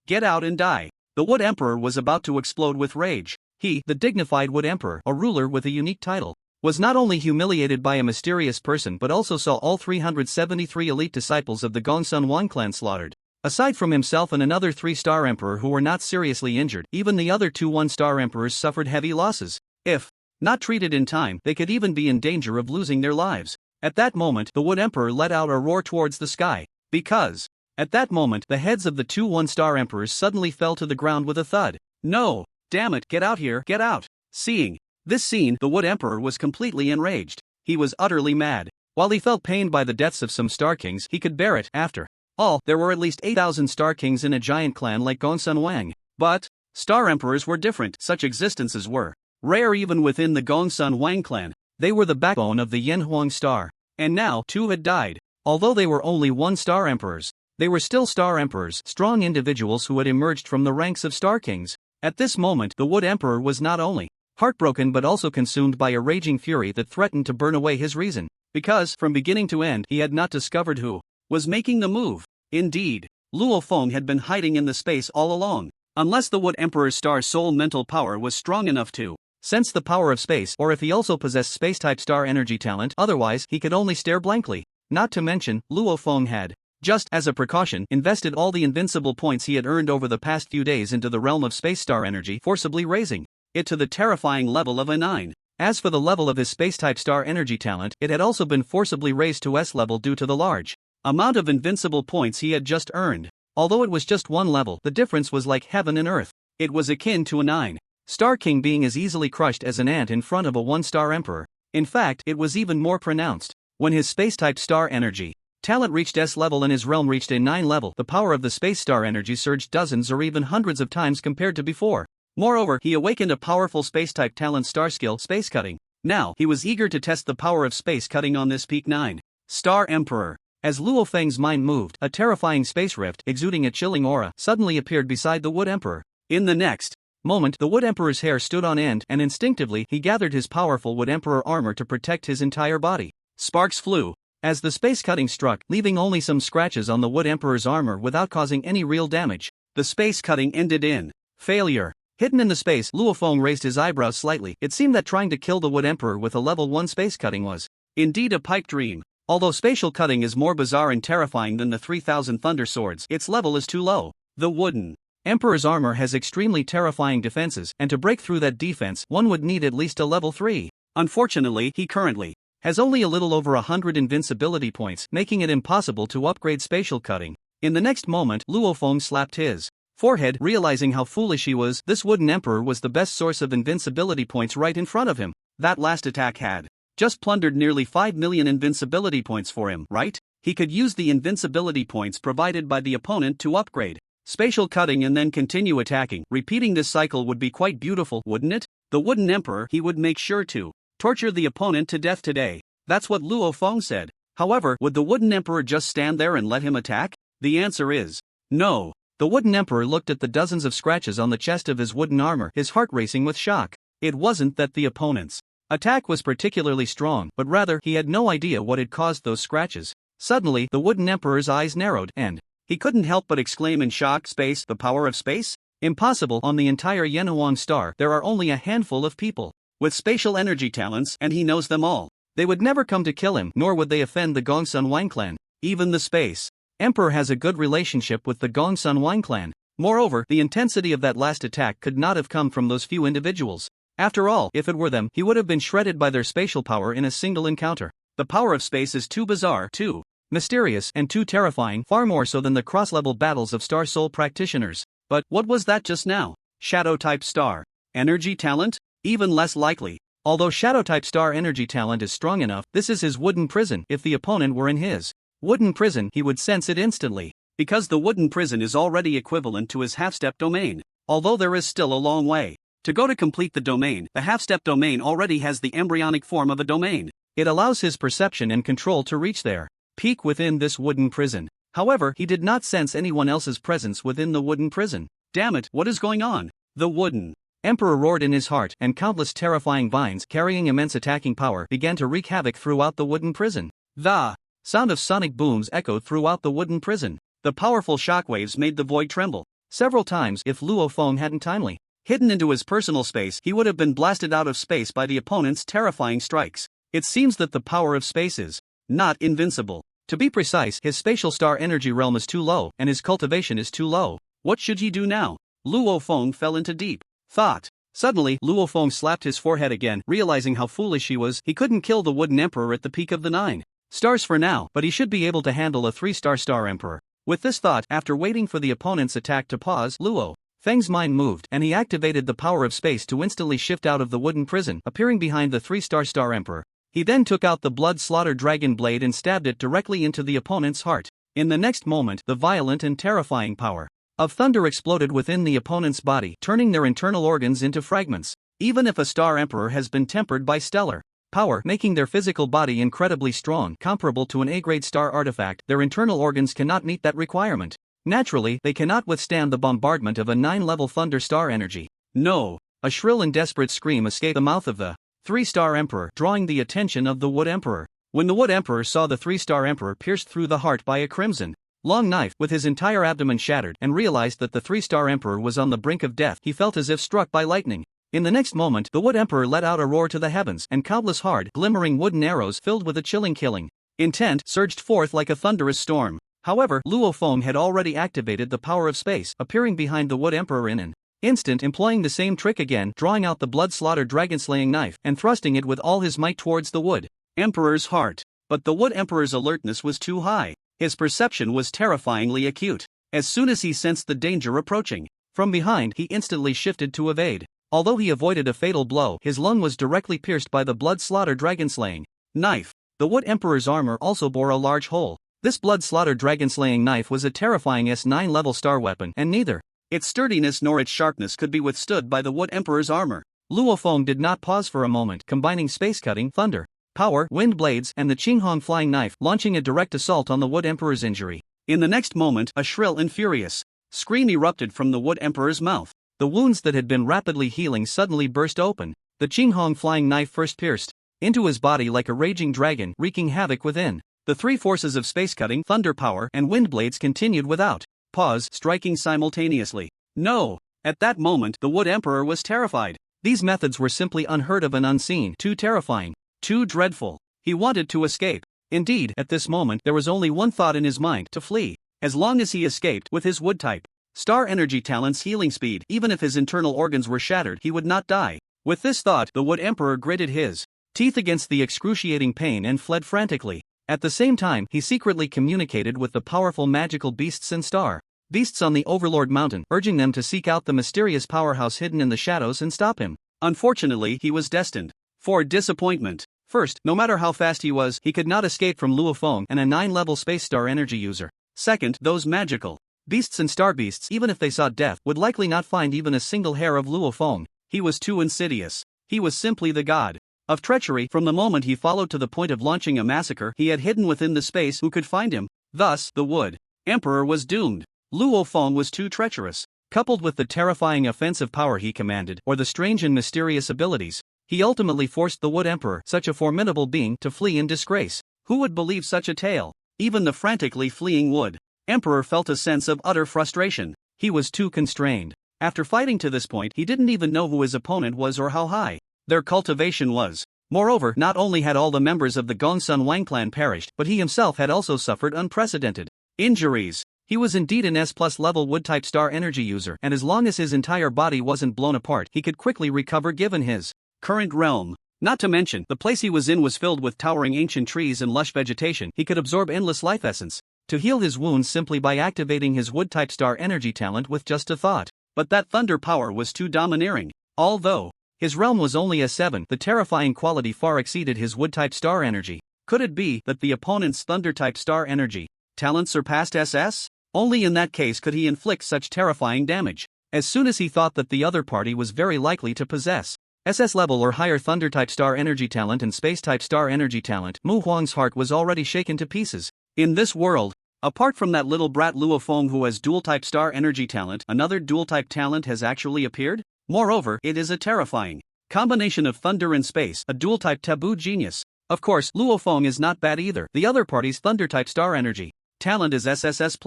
[SPEAKER 1] Get out and die. The Wood Emperor was about to explode with rage. He, the dignified Wood Emperor, a ruler with a unique title, was not only humiliated by a mysterious person but also saw all 373 elite disciples of the Gongsun Wang clan slaughtered. Aside from himself and another 3-star Emperor who were not seriously injured, even the other 2 1-star Emperors suffered heavy losses. If not treated in time, they could even be in danger of losing their lives. At that moment, the Wood Emperor let out a roar towards the sky. Because at that moment, the heads of the 2 1-star Emperors suddenly fell to the ground with a thud. No! Damn it, get out here, get out! Seeing this scene, the Wood Emperor was completely enraged. He was utterly mad. While he felt pained by the deaths of some Star Kings, he could bear it. After all, there were at least 8,000 Star Kings in a giant clan like Gongsun Wang. But Star Emperors were different. Such existences were rare even within the Gongsun Wang clan. They were the backbone of the Yanhuang Star. And now, 2 had died. Although they were only 1-star Emperors, they were still Star Emperors, strong individuals who had emerged from the ranks of Star Kings. At this moment, the Wood Emperor was not only heartbroken but also consumed by a raging fury that threatened to burn away his reason. Because, from beginning to end, he had not discovered who was making the move. Indeed, Luo Feng had been hiding in the space all along. Unless the Wood Emperor's star soul mental power was strong enough to sense the power of space, or if he also possessed space-type star energy talent, otherwise he could only stare blankly. Not to mention, Luo Feng had, just as a precaution, invested all the invincible points he had earned over the past few days into the realm of space star energy, forcibly raising it to the terrifying level of a 9. As for the level of his space-type star energy talent, it had also been forcibly raised to S level due to the large amount of invincible points he had just earned. Although it was just 1 level, the difference was like heaven and earth. It was akin to a 9-star king being as easily crushed as an ant in front of a 1-star emperor. In fact, it was even more pronounced. When his space-type star energy talent reached S level and his realm reached a 9 level, the power of the space star energy surged dozens or even hundreds of times compared to before. Moreover, he awakened a powerful space-type talent star skill, space cutting. Now, he was eager to test the power of space cutting on this peak 9-star Emperor. As Luo Feng's mind moved, a terrifying space rift exuding a chilling aura suddenly appeared beside the Wood Emperor. In the next moment, the Wood Emperor's hair stood on end, and instinctively he gathered his powerful Wood Emperor armor to protect his entire body. Sparks flew as the space cutting struck, leaving only some scratches on the Wood Emperor's armor without causing any real damage. The space cutting ended in failure. Hidden in the space, Luo Feng raised his eyebrows slightly. It seemed that trying to kill the Wood Emperor with a level 1 space cutting was indeed a pipe dream. Although spatial cutting is more bizarre and terrifying than the 3000 Thunder Swords, its level is too low. The Wooden Emperor's armor has extremely terrifying defenses, and to break through that defense, one would need at least a level 3. Unfortunately, he currently has only a little over 100 invincibility points, making it impossible to upgrade spatial cutting. In the next moment, Luo Feng slapped his forehead, realizing how foolish he was. This Wooden Emperor was the best source of invincibility points right in front of him. That last attack had just plundered nearly 5 million invincibility points for him, right? He could use the invincibility points provided by the opponent to upgrade spatial cutting and then continue attacking. Repeating this cycle would be quite beautiful, wouldn't it? The Wooden Emperor, he would make sure to torture the opponent to death today. That's what Luo Feng said. However, would the Wooden Emperor just stand there and let him attack? The answer is no. The Wooden Emperor looked at the dozens of scratches on the chest of his wooden armor, his heart racing with shock. It wasn't that the opponent's attack was particularly strong, but rather he had no idea what had caused those scratches. Suddenly, the Wooden Emperor's eyes narrowed, and he couldn't help but exclaim in shock, "Space, the power of space? Impossible! On the entire Yenuang star, there are only a handful of people with spatial energy talents, and he knows them all. They would never come to kill him, nor would they offend the Gongsun Wang clan. Even the Space Emperor has a good relationship with the Gongsun Wang clan. Moreover, the intensity of that last attack could not have come from those few individuals. After all, if it were them, he would have been shredded by their spatial power in a single encounter. The power of space is too bizarre, too mysterious, and too terrifying, far more so than the cross-level battles of Star Soul practitioners. But what was that just now? Shadow-type star energy talent? Even less likely. Although Shadow-type star energy talent is strong enough, this is his wooden prison. If the opponent were in his wooden prison, he would sense it instantly, because the wooden prison is already equivalent to his half-step domain. Although there is still a long way to go to complete the domain, the half-step domain already has the embryonic form of a domain. It allows his perception and control to reach their peak within this wooden prison. However, he did not sense anyone else's presence within the wooden prison. Damn it, what is going on? The Wooden Emperor roared in his heart, and countless terrifying vines carrying immense attacking power began to wreak havoc throughout the wooden prison. The sound of sonic booms echoed throughout the wooden prison. The powerful shockwaves made the void tremble. Several times, if Luo Feng hadn't timely hidden into his personal space, he would have been blasted out of space by the opponent's terrifying strikes. It seems that the power of space is not invincible. To be precise, his spatial star energy realm is too low, and his cultivation is too low. What should he do now? Luo Feng fell into deep thought. Suddenly, Luo Feng slapped his forehead again, realizing how foolish he was. He couldn't kill the Wooden Emperor at the peak of the 9 stars for now, but he should be able to handle a 3-star Star Emperor. With this thought, after waiting for the opponent's attack to pause, Luo Feng's mind moved, and he activated the power of space to instantly shift out of the wooden prison, appearing behind the 3-star Star Emperor. He then took out the blood-slaughter dragon blade and stabbed it directly into the opponent's heart. In the next moment, the violent and terrifying power of thunder exploded within the opponent's body, turning their internal organs into fragments. Even if a Star Emperor has been tempered by stellar power, making their physical body incredibly strong, comparable to an A-grade star artifact, their internal organs cannot meet that requirement. Naturally, they cannot withstand the bombardment of a 9-level thunder star energy. No! A shrill and desperate scream escaped the mouth of the 3-star Emperor, drawing the attention of the Wood Emperor. When the Wood Emperor saw the 3-star Emperor pierced through the heart by a crimson long knife, with his entire abdomen shattered, and realized that the 3-star Emperor was on the brink of death, he felt as if struck by lightning. In the next moment, the Wood Emperor let out a roar to the heavens, and countless hard, glimmering wooden arrows filled with a chilling killing intent surged forth like a thunderous storm. However, Luo Feng had already activated the power of space, appearing behind the Wood Emperor in an instant, employing the same trick again, drawing out the blood-slaughter dragon-slaying knife, and thrusting it with all his might towards the Wood Emperor's heart. But the Wood Emperor's alertness was too high. His perception was terrifyingly acute. As soon as he sensed the danger approaching from behind, he instantly shifted to evade. Although he avoided a fatal blow, his lung was directly pierced by the blood-slaughter dragon-slaying knife. The Wood Emperor's armor also bore a large hole. This blood-slaughter dragon-slaying knife was a terrifying S9-level star weapon, and neither its sturdiness nor its sharpness could be withstood by the Wood Emperor's armor. Luo Feng did not pause for a moment, combining space-cutting, thunder, power, wind blades, and the Qinghong flying knife, launching a direct assault on the Wood Emperor's injury. In the next moment, a shrill and furious scream erupted from the Wood Emperor's mouth. The wounds that had been rapidly healing suddenly burst open. The Qinghong flying knife first pierced into his body like a raging dragon, wreaking havoc within. The three forces of space-cutting, thunder power, and wind blades continued without pause, striking simultaneously. No! At that moment, the Wood Emperor was terrified. These methods were simply unheard of and unseen, too terrifying, too dreadful. He wanted to escape. Indeed, at this moment, there was only one thought in his mind: to flee. As long as he escaped with his wood-type star energy talent's healing speed, even if his internal organs were shattered, he would not die. With this thought, the Wood Emperor gritted his teeth against the excruciating pain and fled frantically. At the same time, he secretly communicated with the powerful magical beasts and star beasts on the Overlord Mountain, urging them to seek out the mysterious powerhouse hidden in the shadows and stop him. Unfortunately, he was destined for disappointment. First, no matter how fast he was, he could not escape from Luo Feng and a 9-level space star energy user. Second, those magical beasts and star beasts, even if they sought death, would likely not find even a single hair of Luo Feng. He was too insidious. He was simply the god of treachery. From the moment he followed to the point of launching a massacre he had hidden within the space, who could find him? Thus, the Wood Emperor was doomed. Luo Feng was too treacherous. Coupled with the terrifying offensive power he commanded, or the strange and mysterious abilities, he ultimately forced the Wood Emperor, such a formidable being, to flee in disgrace. Who would believe such a tale? Even the frantically fleeing Wood Emperor felt a sense of utter frustration. He was too constrained. After fighting to this point, he didn't even know who his opponent was or how high their cultivation was. Moreover, not only had all the members of the Gongsun Wang clan perished, but he himself had also suffered unprecedented injuries. He was indeed an S+ level wood-type star energy user, and as long as his entire body wasn't blown apart, he could quickly recover given his current realm. Not to mention, the place he was in was filled with towering ancient trees and lush vegetation. He could absorb endless life essence to heal his wounds simply by activating his wood-type star energy talent with just a thought. But that thunder power was too domineering. Although his realm was only S7, the terrifying quality far exceeded his wood-type star energy. Could it be that the opponent's thunder-type star energy talent surpassed SS? Only in that case could he inflict such terrifying damage. As soon as he thought that the other party was very likely to possess SS level or higher thunder-type star energy talent and space-type star energy talent, Mu Huang's heart was already shaken to pieces. In this world, apart from that little brat Luo Feng who has dual-type star energy talent, another dual-type talent has actually appeared? Moreover, it is a terrifying combination of thunder and space, a dual-type taboo genius. Of course, Luo Feng is not bad either. The other party's thunder-type star energy talent is SSS+.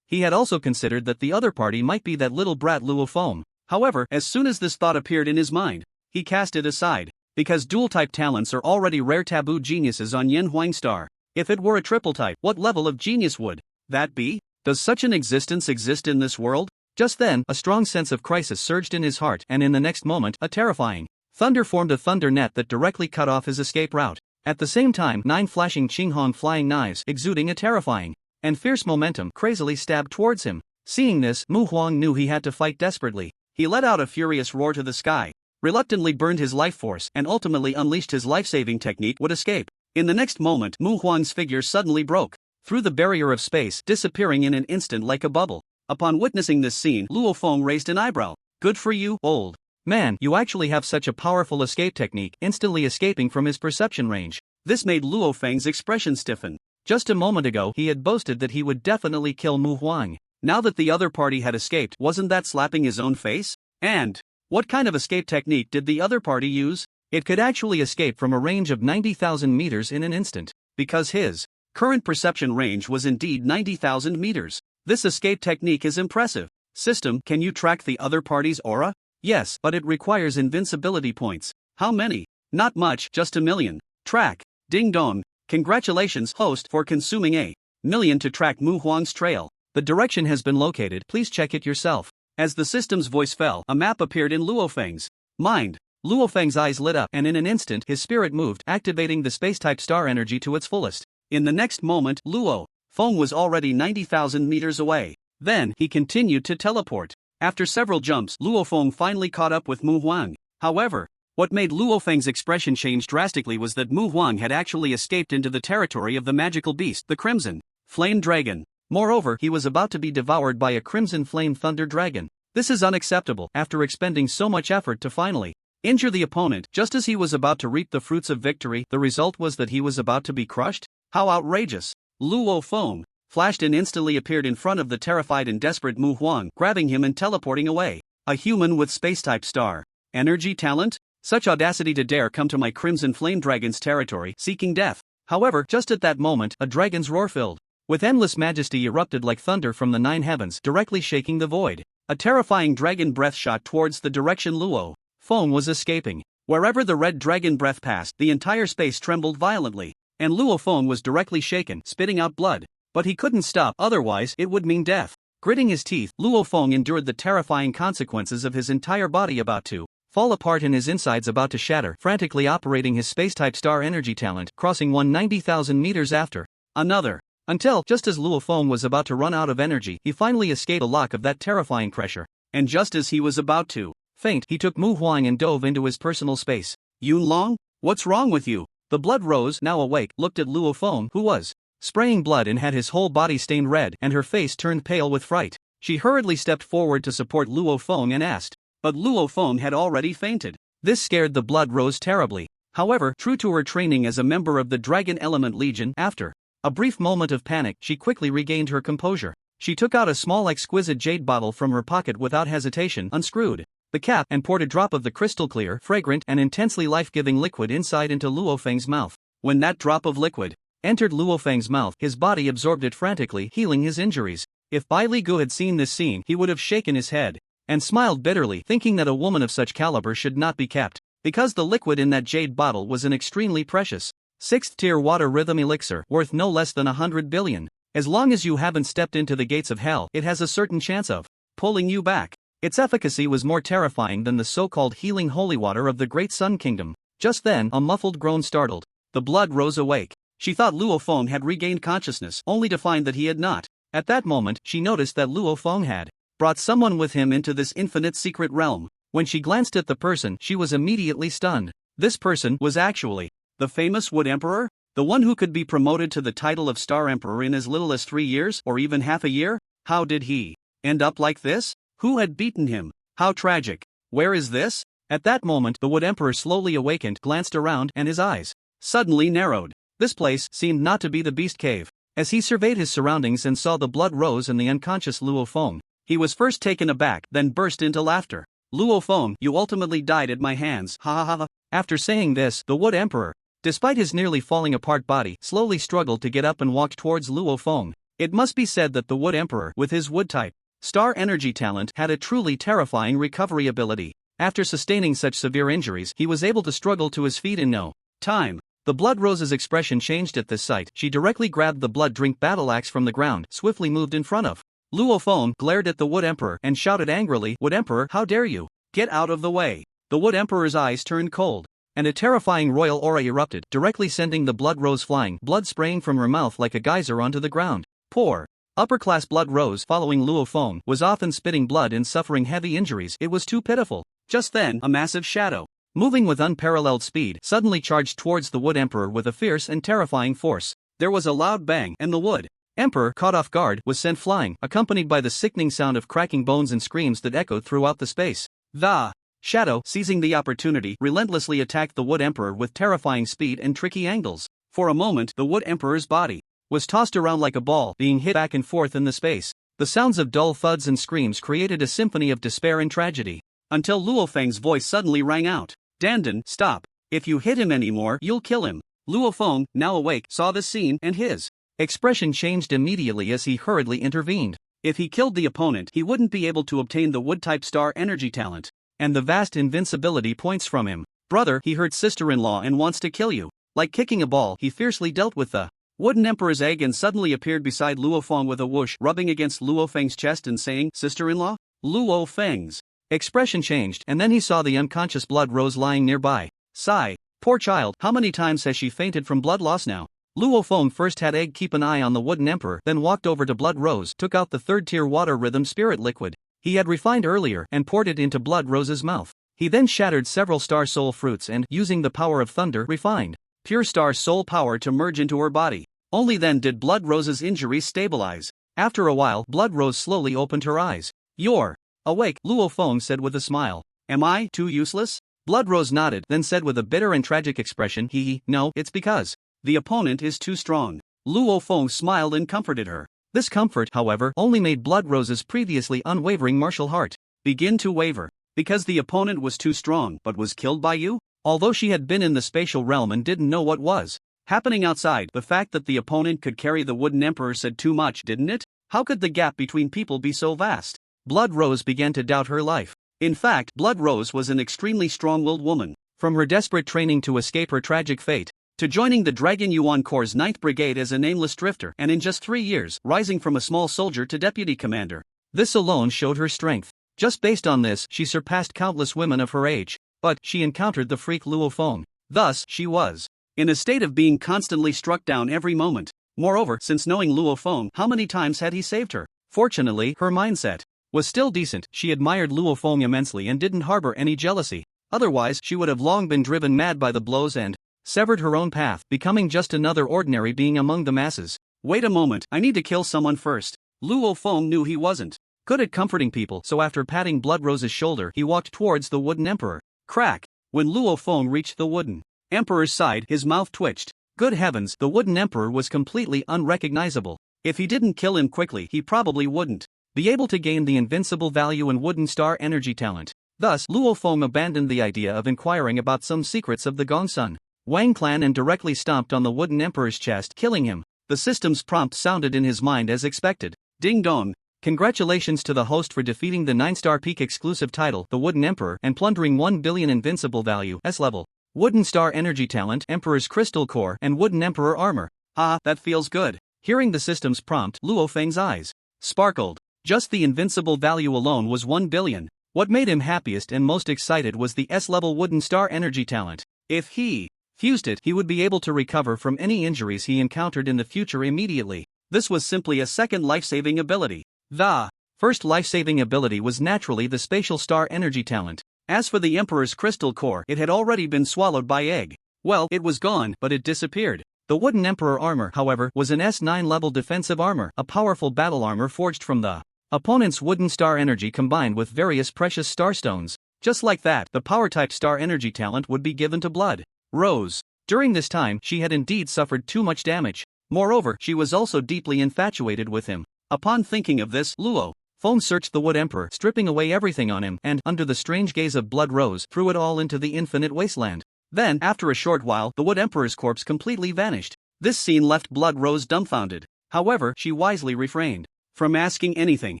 [SPEAKER 1] He had also considered that the other party might be that little brat Luo Feng. However, as soon as this thought appeared in his mind, he cast it aside, because dual-type talents are already rare taboo geniuses on Yen Huang Star. If it were a triple-type, what level of genius would that be? Does such an existence exist in this world? Just then, a strong sense of crisis surged in his heart, and in the next moment, a terrifying thunder formed a thunder net that directly cut off his escape route. At the same time, 9 flashing Qinghong flying knives, exuding a terrifying and fierce momentum, crazily stabbed towards him. Seeing this, Mu Huang knew he had to fight desperately. He let out a furious roar to the sky, reluctantly burned his life force, and ultimately unleashed his life-saving technique would escape. In the next moment, Mu Huang's figure suddenly broke through the barrier of space, disappearing in an instant like a bubble. Upon witnessing this scene, Luo Feng raised an eyebrow. Good for you, old man, you actually have such a powerful escape technique, instantly escaping from his perception range. This made Luo Feng's expression stiffen. Just a moment ago, he had boasted that he would definitely kill Mu Huang. Now that the other party had escaped, wasn't that slapping his own face? And what kind of escape technique did the other party use? It could actually escape from a range of 90,000 meters in an instant, because his current perception range was indeed 90,000 meters. This escape technique is impressive. System, can you track the other party's aura? Yes, but it requires invincibility points. How many? Not much, just 1,000,000. Track. Ding dong. Congratulations, host, for consuming 1,000,000 to track Mu Huang's trail. The direction has been located, please check it yourself. As the system's voice fell, a map appeared in Luo Feng's mind. Luo Feng's eyes lit up, and in an instant, his spirit moved, activating the space-type star energy to its fullest. In the next moment, Luo Feng was already 90,000 meters away. Then, he continued to teleport. After several jumps, Luo Feng finally caught up with Mu Huang. However, what made Luo Feng's expression change drastically was that Mu Huang had actually escaped into the territory of the magical beast, the Crimson Flame Dragon. Moreover, he was about to be devoured by a Crimson Flame Thunder Dragon. This is unacceptable. After expending so much effort to finally Injure the opponent just as he was about to reap the fruits of victory. The result was that he was about to be crushed? How outrageous! Luo Feng flashed and instantly appeared in front of the terrified and desperate Mu Huang, grabbing him and teleporting away. A human with space-type star energy talent? Such audacity to dare come to my Crimson Flame Dragon's territory, seeking death. However, just at that moment, a dragon's roar filled with endless majesty erupted like thunder from the 9 heavens, directly shaking the void. A terrifying dragon breath shot towards the direction Luo Feng was escaping. Wherever the red dragon breath passed, the entire space trembled violently, and Luo Feng was directly shaken, spitting out blood. But he couldn't stop, otherwise it would mean death. Gritting his teeth, Luo Feng endured the terrifying consequences of his entire body about to fall apart and his insides about to shatter, frantically operating his space-type star energy talent, crossing 190,000 meters after another. Until, just as Luo Feng was about to run out of energy, he finally escaped the lock of that terrifying pressure. And just as he was about to faint, he took Mu Huang and dove into his personal space. Yun Long? What's wrong with you? The Blood Rose, now awake, looked at Luo Feng, who was spraying blood and had his whole body stained red, and her face turned pale with fright. She hurriedly stepped forward to support Luo Feng and asked. But Luo Feng had already fainted. This scared the Blood Rose terribly. However, true to her training as a member of the Dragon Element Legion, after a brief moment of panic, she quickly regained her composure. She took out a small exquisite jade bottle from her pocket without hesitation, unscrewed the cap, and poured a drop of the crystal-clear, fragrant, and intensely life-giving liquid inside into Luo Feng's mouth. When that drop of liquid entered Luo Feng's mouth, his body absorbed it frantically, healing his injuries. If Bai Li Gu had seen this scene, he would have shaken his head and smiled bitterly, thinking that a woman of such caliber should not be kept, because the liquid in that jade bottle was an extremely precious 6th-tier water rhythm elixir, worth no less than 100 billion. As long as you haven't stepped into the gates of hell, it has a certain chance of pulling you back. Its efficacy was more terrifying than the so-called healing holy water of the Great Sun Kingdom. Just then, a muffled groan startled the Blood Rose awake. She thought Luo Feng had regained consciousness, only to find that he had not. At that moment, she noticed that Luo Feng had brought someone with him into this infinite secret realm. When she glanced at the person, she was immediately stunned. This person was actually the famous Wood Emperor? The one who could be promoted to the title of Star Emperor in as little as 3 years, or even half a year? How did he end up like this? Who had beaten him? How tragic. Where is this? At that moment, the Wood Emperor slowly awakened, glanced around, and his eyes suddenly narrowed. This place seemed not to be the Beast Cave. As he surveyed his surroundings and saw the Blood Rose and the unconscious Luo Feng, he was first taken aback, then burst into laughter. Luo Feng, you ultimately died at my hands, ha ha ha. After saying this, the Wood Emperor, despite his nearly falling apart body, slowly struggled to get up and walked towards Luo Feng. It must be said that the Wood Emperor, with his wood-type star energy talent, had a truly terrifying recovery ability. After sustaining such severe injuries, he was able to struggle to his feet in no time. The Blood Rose's expression changed at this sight. She directly grabbed the blood drink battle axe from the ground, swiftly moved in front of Luo Feng, glared at the Wood Emperor, and shouted angrily, Wood Emperor, how dare you? Get out of the way. The Wood Emperor's eyes turned cold, and a terrifying royal aura erupted, directly sending the Blood Rose flying, blood spraying from her mouth like a geyser onto the ground. Poor upper-class Blood Rose, following Luo Feng, was often spitting blood and suffering heavy injuries. It was too pitiful. Just then, a massive shadow, moving with unparalleled speed, suddenly charged towards the Wood Emperor with a fierce and terrifying force. There was a loud bang, and the Wood Emperor, caught off guard, was sent flying, accompanied by the sickening sound of cracking bones and screams that echoed throughout the space. The shadow, seizing the opportunity, relentlessly attacked the Wood Emperor with terrifying speed and tricky angles. For a moment, the Wood Emperor's body was tossed around like a ball, being hit back and forth in the space. The sounds of dull thuds and screams created a symphony of despair and tragedy, until Luo Feng's voice suddenly rang out. Dandan, stop. If you hit him anymore, you'll kill him. Luo Feng, now awake, saw the scene, and his expression changed immediately as he hurriedly intervened. If he killed the opponent, he wouldn't be able to obtain the wood-type star energy talent and the vast invincibility points from him. Brother, he hurt sister-in-law and wants to kill you. Like kicking a ball, he fiercely dealt with the Wooden Emperor's egg and suddenly appeared beside Luo Feng with a whoosh, rubbing against Luo Feng's chest and saying, Sister-in-law? Luo Feng's expression changed, and then he saw the unconscious Blood Rose lying nearby. Sigh. Poor child, how many times has she fainted from blood loss now? Luo Feng first had Egg keep an eye on the Wooden Emperor, then walked over to Blood Rose, took out the 3rd-tier water rhythm spirit liquid he had refined earlier, and poured it into Blood Rose's mouth. He then shattered several Star Soul fruits and, using the power of thunder, refined pure Star Soul power to merge into her body. Only then did Blood Rose's injuries stabilize. After a while, Blood Rose slowly opened her eyes. You're awake, Luo Feng said with a smile. Am I too useless? Blood Rose nodded, then said with a bitter and tragic expression, no, it's because the opponent is too strong. Luo Feng smiled and comforted her. This comfort, however, only made Blood Rose's previously unwavering martial heart begin to waver. Because the opponent was too strong but was killed by you? Although she had been in the spatial realm and didn't know what was happening outside, the fact that the opponent could carry the Wooden Emperor said too much, didn't it? How could the gap between people be so vast? Blood Rose began to doubt her life. In fact, Blood Rose was an extremely strong-willed woman. From her desperate training to escape her tragic fate, to joining the Dragon Yuan Corps' 9th Brigade as a nameless drifter, and in just 3 years, rising from a small soldier to deputy commander. This alone showed her strength. Just based on this, she surpassed countless women of her age. But she encountered the freak Luo Feng. Thus, she was in a state of being constantly struck down every moment. Moreover, since knowing Luo Feng, how many times had he saved her? Fortunately, her mindset was still decent. She admired Luo Feng immensely and didn't harbor any jealousy. Otherwise, she would have long been driven mad by the blows and severed her own path, becoming just another ordinary being among the masses. Wait a moment, I need to kill someone first. Luo Feng knew he wasn't good at comforting people, so after patting Blood Rose's shoulder, he walked towards the Wooden Emperor. Crack! When Luo Feng reached the Wooden Emperor's side, his mouth twitched. Good heavens, the Wooden Emperor was completely unrecognizable. If he didn't kill him quickly, he probably wouldn't be able to gain the invincible value and Wooden Star energy talent. Thus, Luo Feng abandoned the idea of inquiring about some secrets of the Gongsun Wang clan and directly stomped on the Wooden Emperor's chest, killing him. The system's prompt sounded in his mind as expected. Ding dong. Congratulations to the host for defeating the 9-star peak exclusive title, the Wooden Emperor, and plundering 1 billion invincible value, S-level, Wooden Star energy talent, Emperor's Crystal Core, and Wooden Emperor armor. Ah, that feels good. Hearing the system's prompt, Luo Feng's eyes sparkled. Just the invincible value alone was 1 billion. What made him happiest and most excited was the S-level Wooden Star energy talent. If he fused it, he would be able to recover from any injuries he encountered in the future immediately. This was simply a second life-saving ability. The first life-saving ability was naturally the Spatial Star energy talent. As for the Emperor's Crystal Core, it had already been swallowed by egg. Well, it was gone, but it disappeared. The Wooden Emperor armor, however, was an S9 level defensive armor, a powerful battle armor forged from the opponent's Wooden Star energy combined with various precious starstones. Just like that, the power-type star energy talent would be given to Blood Rose. During this time, she had indeed suffered too much damage. Moreover, she was also deeply infatuated with him. Upon thinking of this, Luo Feng searched the Wood Emperor, stripping away everything on him, and, under the strange gaze of Blood Rose, threw it all into the infinite wasteland. Then, after a short while, the Wood Emperor's corpse completely vanished. This scene left Blood Rose dumbfounded. However, she wisely refrained from asking anything.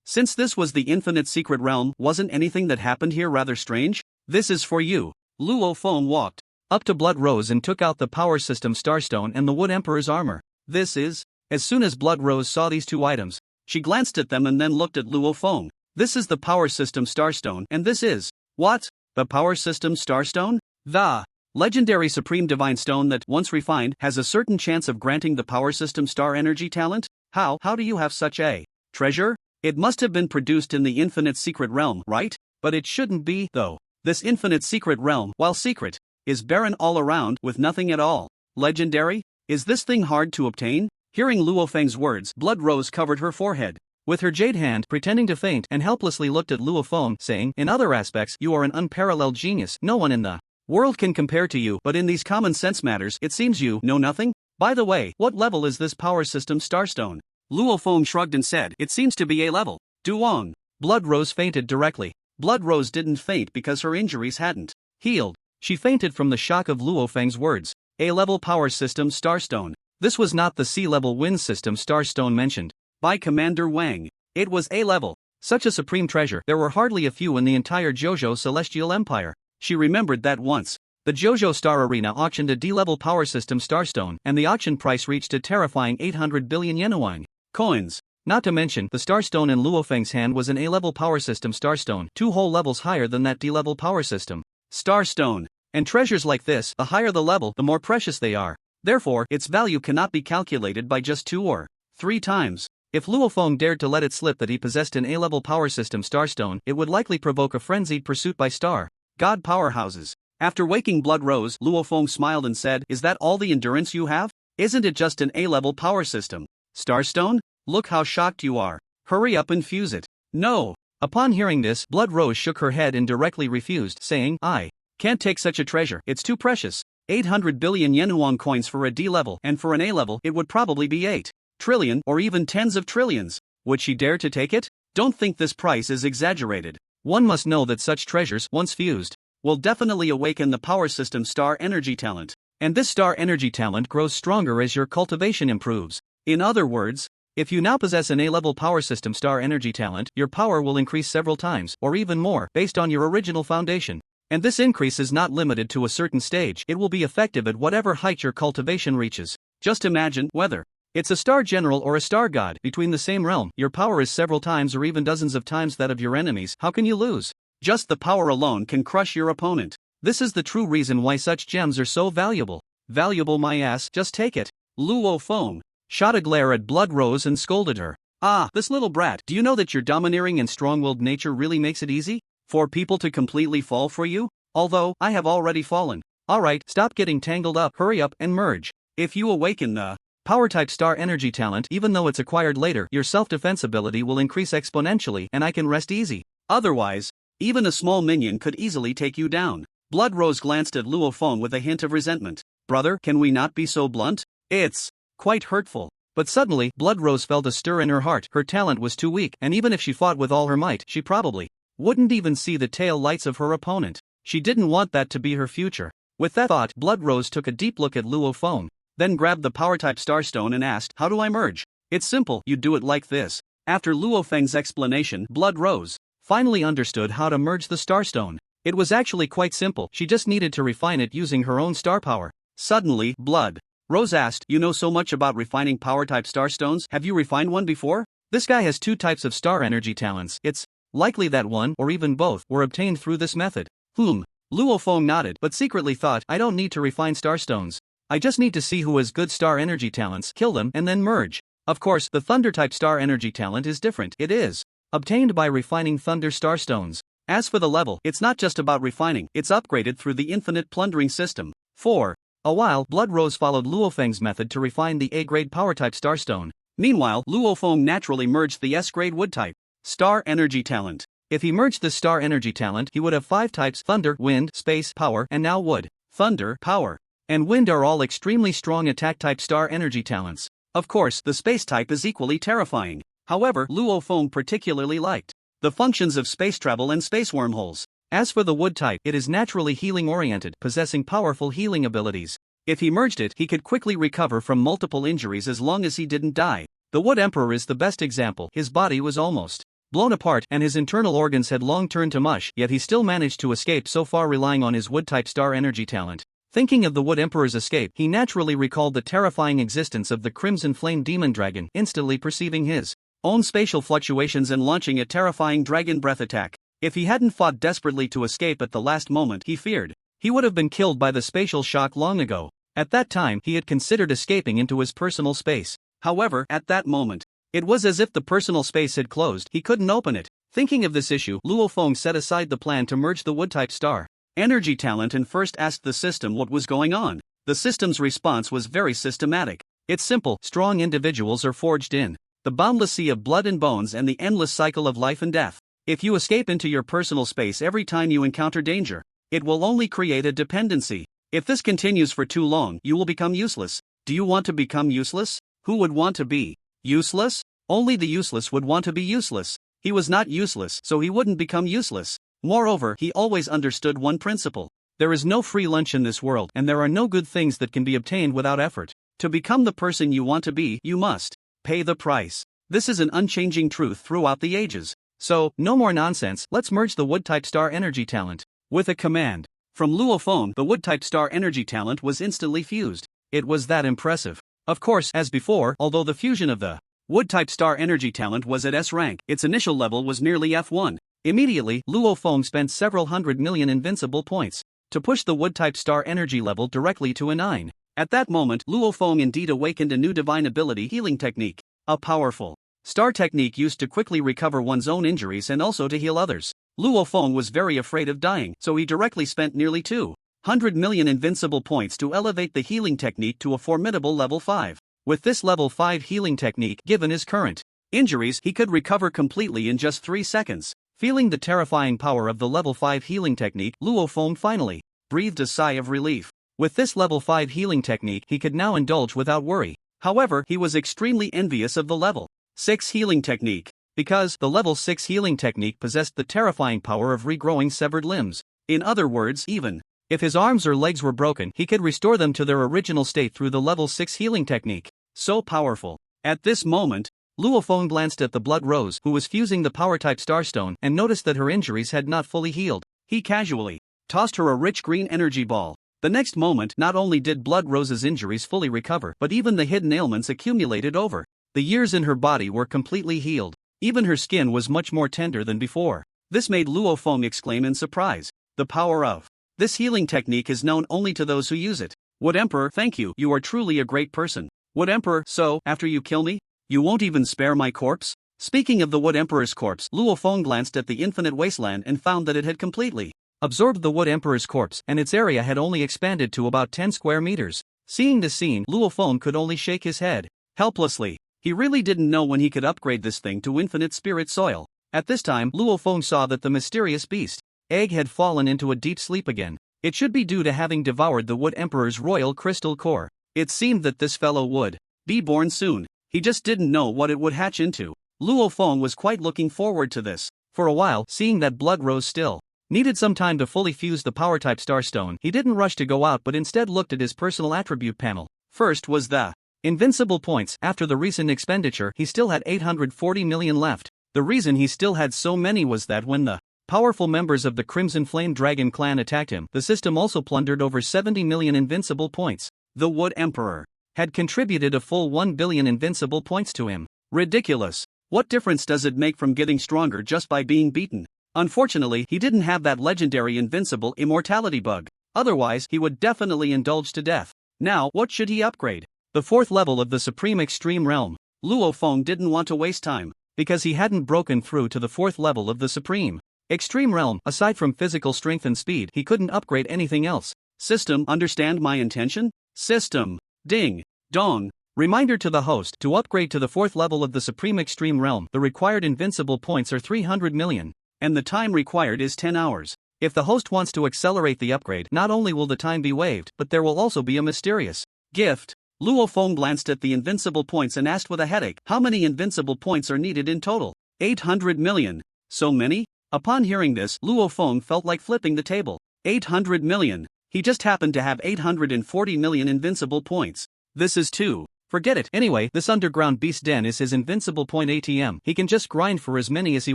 [SPEAKER 1] Since this was the infinite secret realm, wasn't anything that happened here rather strange? This is for you. Luo Feng walked up to Blood Rose and took out the power system starstone and the Wood Emperor's armor. This is... As soon as Blood Rose saw these two items, she glanced at them and then looked at Luo Feng. This is the power system starstone, and this is... What? The power system starstone? The legendary supreme divine stone that, once refined, has a certain chance of granting the power system star energy talent? How do you have such a treasure? It must have been produced in the infinite secret realm, right? But it shouldn't be, though. This infinite secret realm, while secret, is barren all around, with nothing at all. Legendary? Is this thing hard to obtain? Hearing Luo Feng's words, Blood Rose covered her forehead with her jade hand, pretending to faint, and helplessly looked at Luo Feng, saying, in other aspects, you are an unparalleled genius. No one in the world can compare to you, but in these common sense matters, it seems you know nothing? By the way, what level is this power system starstone? Luo Feng shrugged and said, it seems to be A level. Duong. Blood Rose fainted directly. Blood Rose didn't faint because her injuries hadn't healed. She fainted from the shock of Luo Feng's words. A-level power system starstone. This was not the C-level wind system starstone mentioned by Commander Wang. It was A-level. Such a supreme treasure, there were hardly a few in the entire Jojo Celestial Empire. She remembered that once the Jojo Star Arena auctioned a D-level power system starstone, and the auction price reached a terrifying 800 billion Yenuang coins. Not to mention, the starstone in Luo Feng's hand was an A-level power system starstone, 2 whole levels higher than that D-level power system starstone. And treasures like this, the higher the level, the more precious they are. Therefore, its value cannot be calculated by just 2 or 3 times. If Luo Feng dared to let it slip that he possessed an A-level power system starstone, it would likely provoke a frenzied pursuit by star god powerhouses. After waking Blood Rose, Luo Feng smiled and said, is that all the endurance you have? Isn't it just an A-level power system starstone? Look how shocked you are. Hurry up and fuse it. No. Upon hearing this, Blood Rose shook her head and directly refused, saying, I Can't take such a treasure, it's too precious. 800 billion Yenhuang coins for a D level, and for an A level it would probably be 8 trillion or even tens of trillions. Would she dare to take it? Don't think this price is exaggerated. One must know that such treasures, once fused, will definitely awaken the power system star energy talent. And this star energy talent grows stronger as your cultivation improves. In other words, if you now possess an A-level power system star energy talent, your power will increase several times, or even more, based on your original foundation. And this increase is not limited to a certain stage, it will be effective at whatever height your cultivation reaches. Just imagine whether it's a star general or a star god, between the same realm, your power is several times or even dozens of times that of your enemies. How can you lose? Just the power alone can crush your opponent. This is the true reason why such gems are so valuable. Valuable my ass, just take it. Luo Feng shot a glare at Blood Rose and scolded her. Ah, this little brat, do you know that your domineering and strong-willed nature really makes it easy for people to completely fall for you? Although, I have already fallen. Alright, stop getting tangled up, hurry up and merge. If you awaken the power-type star energy talent, even though it's acquired later, your self-defense ability will increase exponentially and I can rest easy. Otherwise, even a small minion could easily take you down. Blood Rose glanced at Luo Feng with a hint of resentment. Brother, can we not be so blunt? It's quite hurtful. But suddenly, Blood Rose felt a stir in her heart. Her talent was too weak, and even if she fought with all her might, she probably wouldn't even see the tail lights of her opponent. She didn't want that to be her future. With that thought, Blood Rose took a deep look at Luo Feng, then grabbed the power-type starstone and asked, how do I merge? It's simple, you do it like this. After Luo Feng's explanation, Blood Rose finally understood how to merge the starstone. It was actually quite simple, she just needed to refine it using her own star power. Suddenly, Blood Rose asked, you know so much about refining power-type starstones, have you refined one before? This guy has 2 types of star energy talents, it's likely that one, or even both, were obtained through this method. Luo Feng nodded, but secretly thought, I don't need to refine starstones. I just need to see who has good star energy talents, kill them, and then merge. Of course, the thunder-type star energy talent is different. It is obtained by refining thunder starstones. As for the level, it's not just about refining, it's upgraded through the infinite plundering system. For a while, Blood Rose followed Luo Feng's method to refine the A-grade power-type starstone. Meanwhile, Luo Feng naturally merged the S-grade wood-type star energy talent. If he merged this star energy talent, he would have 5 types: thunder, wind, space, power, and now wood. Thunder, power, and wind are all extremely strong attack-type star energy talents. Of course, the space type is equally terrifying. However, Luo Feng particularly liked the functions of space travel and space wormholes. As for the wood type, it is naturally healing-oriented, possessing powerful healing abilities. If he merged it, he could quickly recover from multiple injuries as long as he didn't die. The Wood Emperor is the best example. His body was almost blown apart and his internal organs had long turned to mush, yet he still managed to escape so far relying on his wood-type star energy talent. Thinking of the Wood Emperor's escape, he naturally recalled the terrifying existence of the Crimson Flame Demon Dragon, instantly perceiving his own spatial fluctuations and launching a terrifying dragon breath attack. If he hadn't fought desperately to escape at the last moment, he feared he would have been killed by the spatial shock long ago. At that time, he had considered escaping into his personal space. However, at that moment, it was as if the personal space had closed, he couldn't open it. Thinking of this issue, Luo Feng set aside the plan to merge the wood-type star energy talent and first asked the system what was going on. The system's response was very systematic. It's simple: strong individuals are forged in the boundless sea of blood and bones and the endless cycle of life and death. If you escape into your personal space every time you encounter danger, it will only create a dependency. If this continues for too long, you will become useless. Do you want to become useless? Who would want to be useless? Only the useless would want to be useless. He was not useless, so he wouldn't become useless. Moreover, he always understood one principle: there is no free lunch in this world, and there are no good things that can be obtained without effort. To become the person you want to be, you must pay the price. This is an unchanging truth throughout the ages. So, no more nonsense, let's merge the wood-type star energy talent. With a command from Luo Feng, the wood-type star energy talent was instantly fused. It was that impressive. Of course, as before, although the fusion of the wood-type star energy talent was at S rank, its initial level was nearly F1. Immediately, Luo Feng spent several hundred million invincible points to push the wood-type star energy level directly to a 9. At that moment, Luo Feng indeed awakened a new divine ability, healing technique, a powerful star technique used to quickly recover one's own injuries and also to heal others. Luo Feng was very afraid of dying, so he directly spent nearly 200 million invincible points to elevate the healing technique to a formidable level 5. With this level 5 healing technique, given his current injuries, he could recover completely in just 3 seconds. Feeling the terrifying power of the level 5 healing technique, Luo Feng finally breathed a sigh of relief. With this level 5 healing technique he could now indulge without worry. However, he was extremely envious of the level 6 healing technique, because the level 6 healing technique possessed the terrifying power of regrowing severed limbs. In other words, even if his arms or legs were broken, he could restore them to their original state through the level 6 healing technique. So powerful. At this moment, Luo Feng glanced at the Blood Rose, who was fusing the power-type Starstone, and noticed that her injuries had not fully healed. He casually tossed her a rich green energy ball. The next moment, not only did Blood Rose's injuries fully recover, but even the hidden ailments accumulated over the years in her body were completely healed. Even her skin was much more tender than before. This made Luo Feng exclaim in surprise. The power of this healing technique is known only to those who use it. Wood Emperor, thank you, you are truly a great person. Wood Emperor, so, after you kill me, you won't even spare my corpse? Speaking of the Wood Emperor's corpse, Luo Feng glanced at the infinite wasteland and found that it had completely absorbed the Wood Emperor's corpse, and its area had only expanded to about 10 square meters. Seeing this scene, Luo Feng could only shake his head helplessly. He really didn't know when he could upgrade this thing to infinite spirit soil. At this time, Luo Feng saw that the mysterious beast egg had fallen into a deep sleep again. It should be due to having devoured the Wood Emperor's royal crystal core. It seemed that this fellow would be born soon. He just didn't know what it would hatch into. Luo Feng was quite looking forward to this. For a while, seeing that Blood Rose still needed some time to fully fuse the power-type Starstone, he didn't rush to go out but instead looked at his personal attribute panel. First was the invincible points. After the recent expenditure, he still had 840 million left. The reason he still had so many was that when the powerful members of the Crimson Flame Dragon clan attacked him, the system also plundered over 70 million invincible points. The Wood Emperor had contributed a full 1 billion invincible points to him. Ridiculous. What difference does it make from getting stronger just by being beaten? Unfortunately, he didn't have that legendary invincible immortality bug. Otherwise, he would definitely indulge to death. Now, what should he upgrade? The 4th level of the Supreme Extreme Realm. Luo Feng didn't want to waste time, because he hadn't broken through to the 4th level of the Supreme Extreme Realm. Aside from physical strength and speed, he couldn't upgrade anything else. System, understand my intention? System. Ding. Dong. Reminder to the host: to upgrade to the 4th level of the Supreme Extreme Realm, the required invincible points are 300 million, and the time required is 10 hours. If the host wants to accelerate the upgrade, not only will the time be waived, but there will also be a mysterious gift. Luo Feng glanced at the invincible points and asked with a headache, how many invincible points are needed in total? 800 million. So many? Upon hearing this, Luo Feng felt like flipping the table. 800 million. He just happened to have 840 million invincible points. This is too. Forget it. Anyway, this underground beast den is his invincible point ATM. He can just grind for as many as he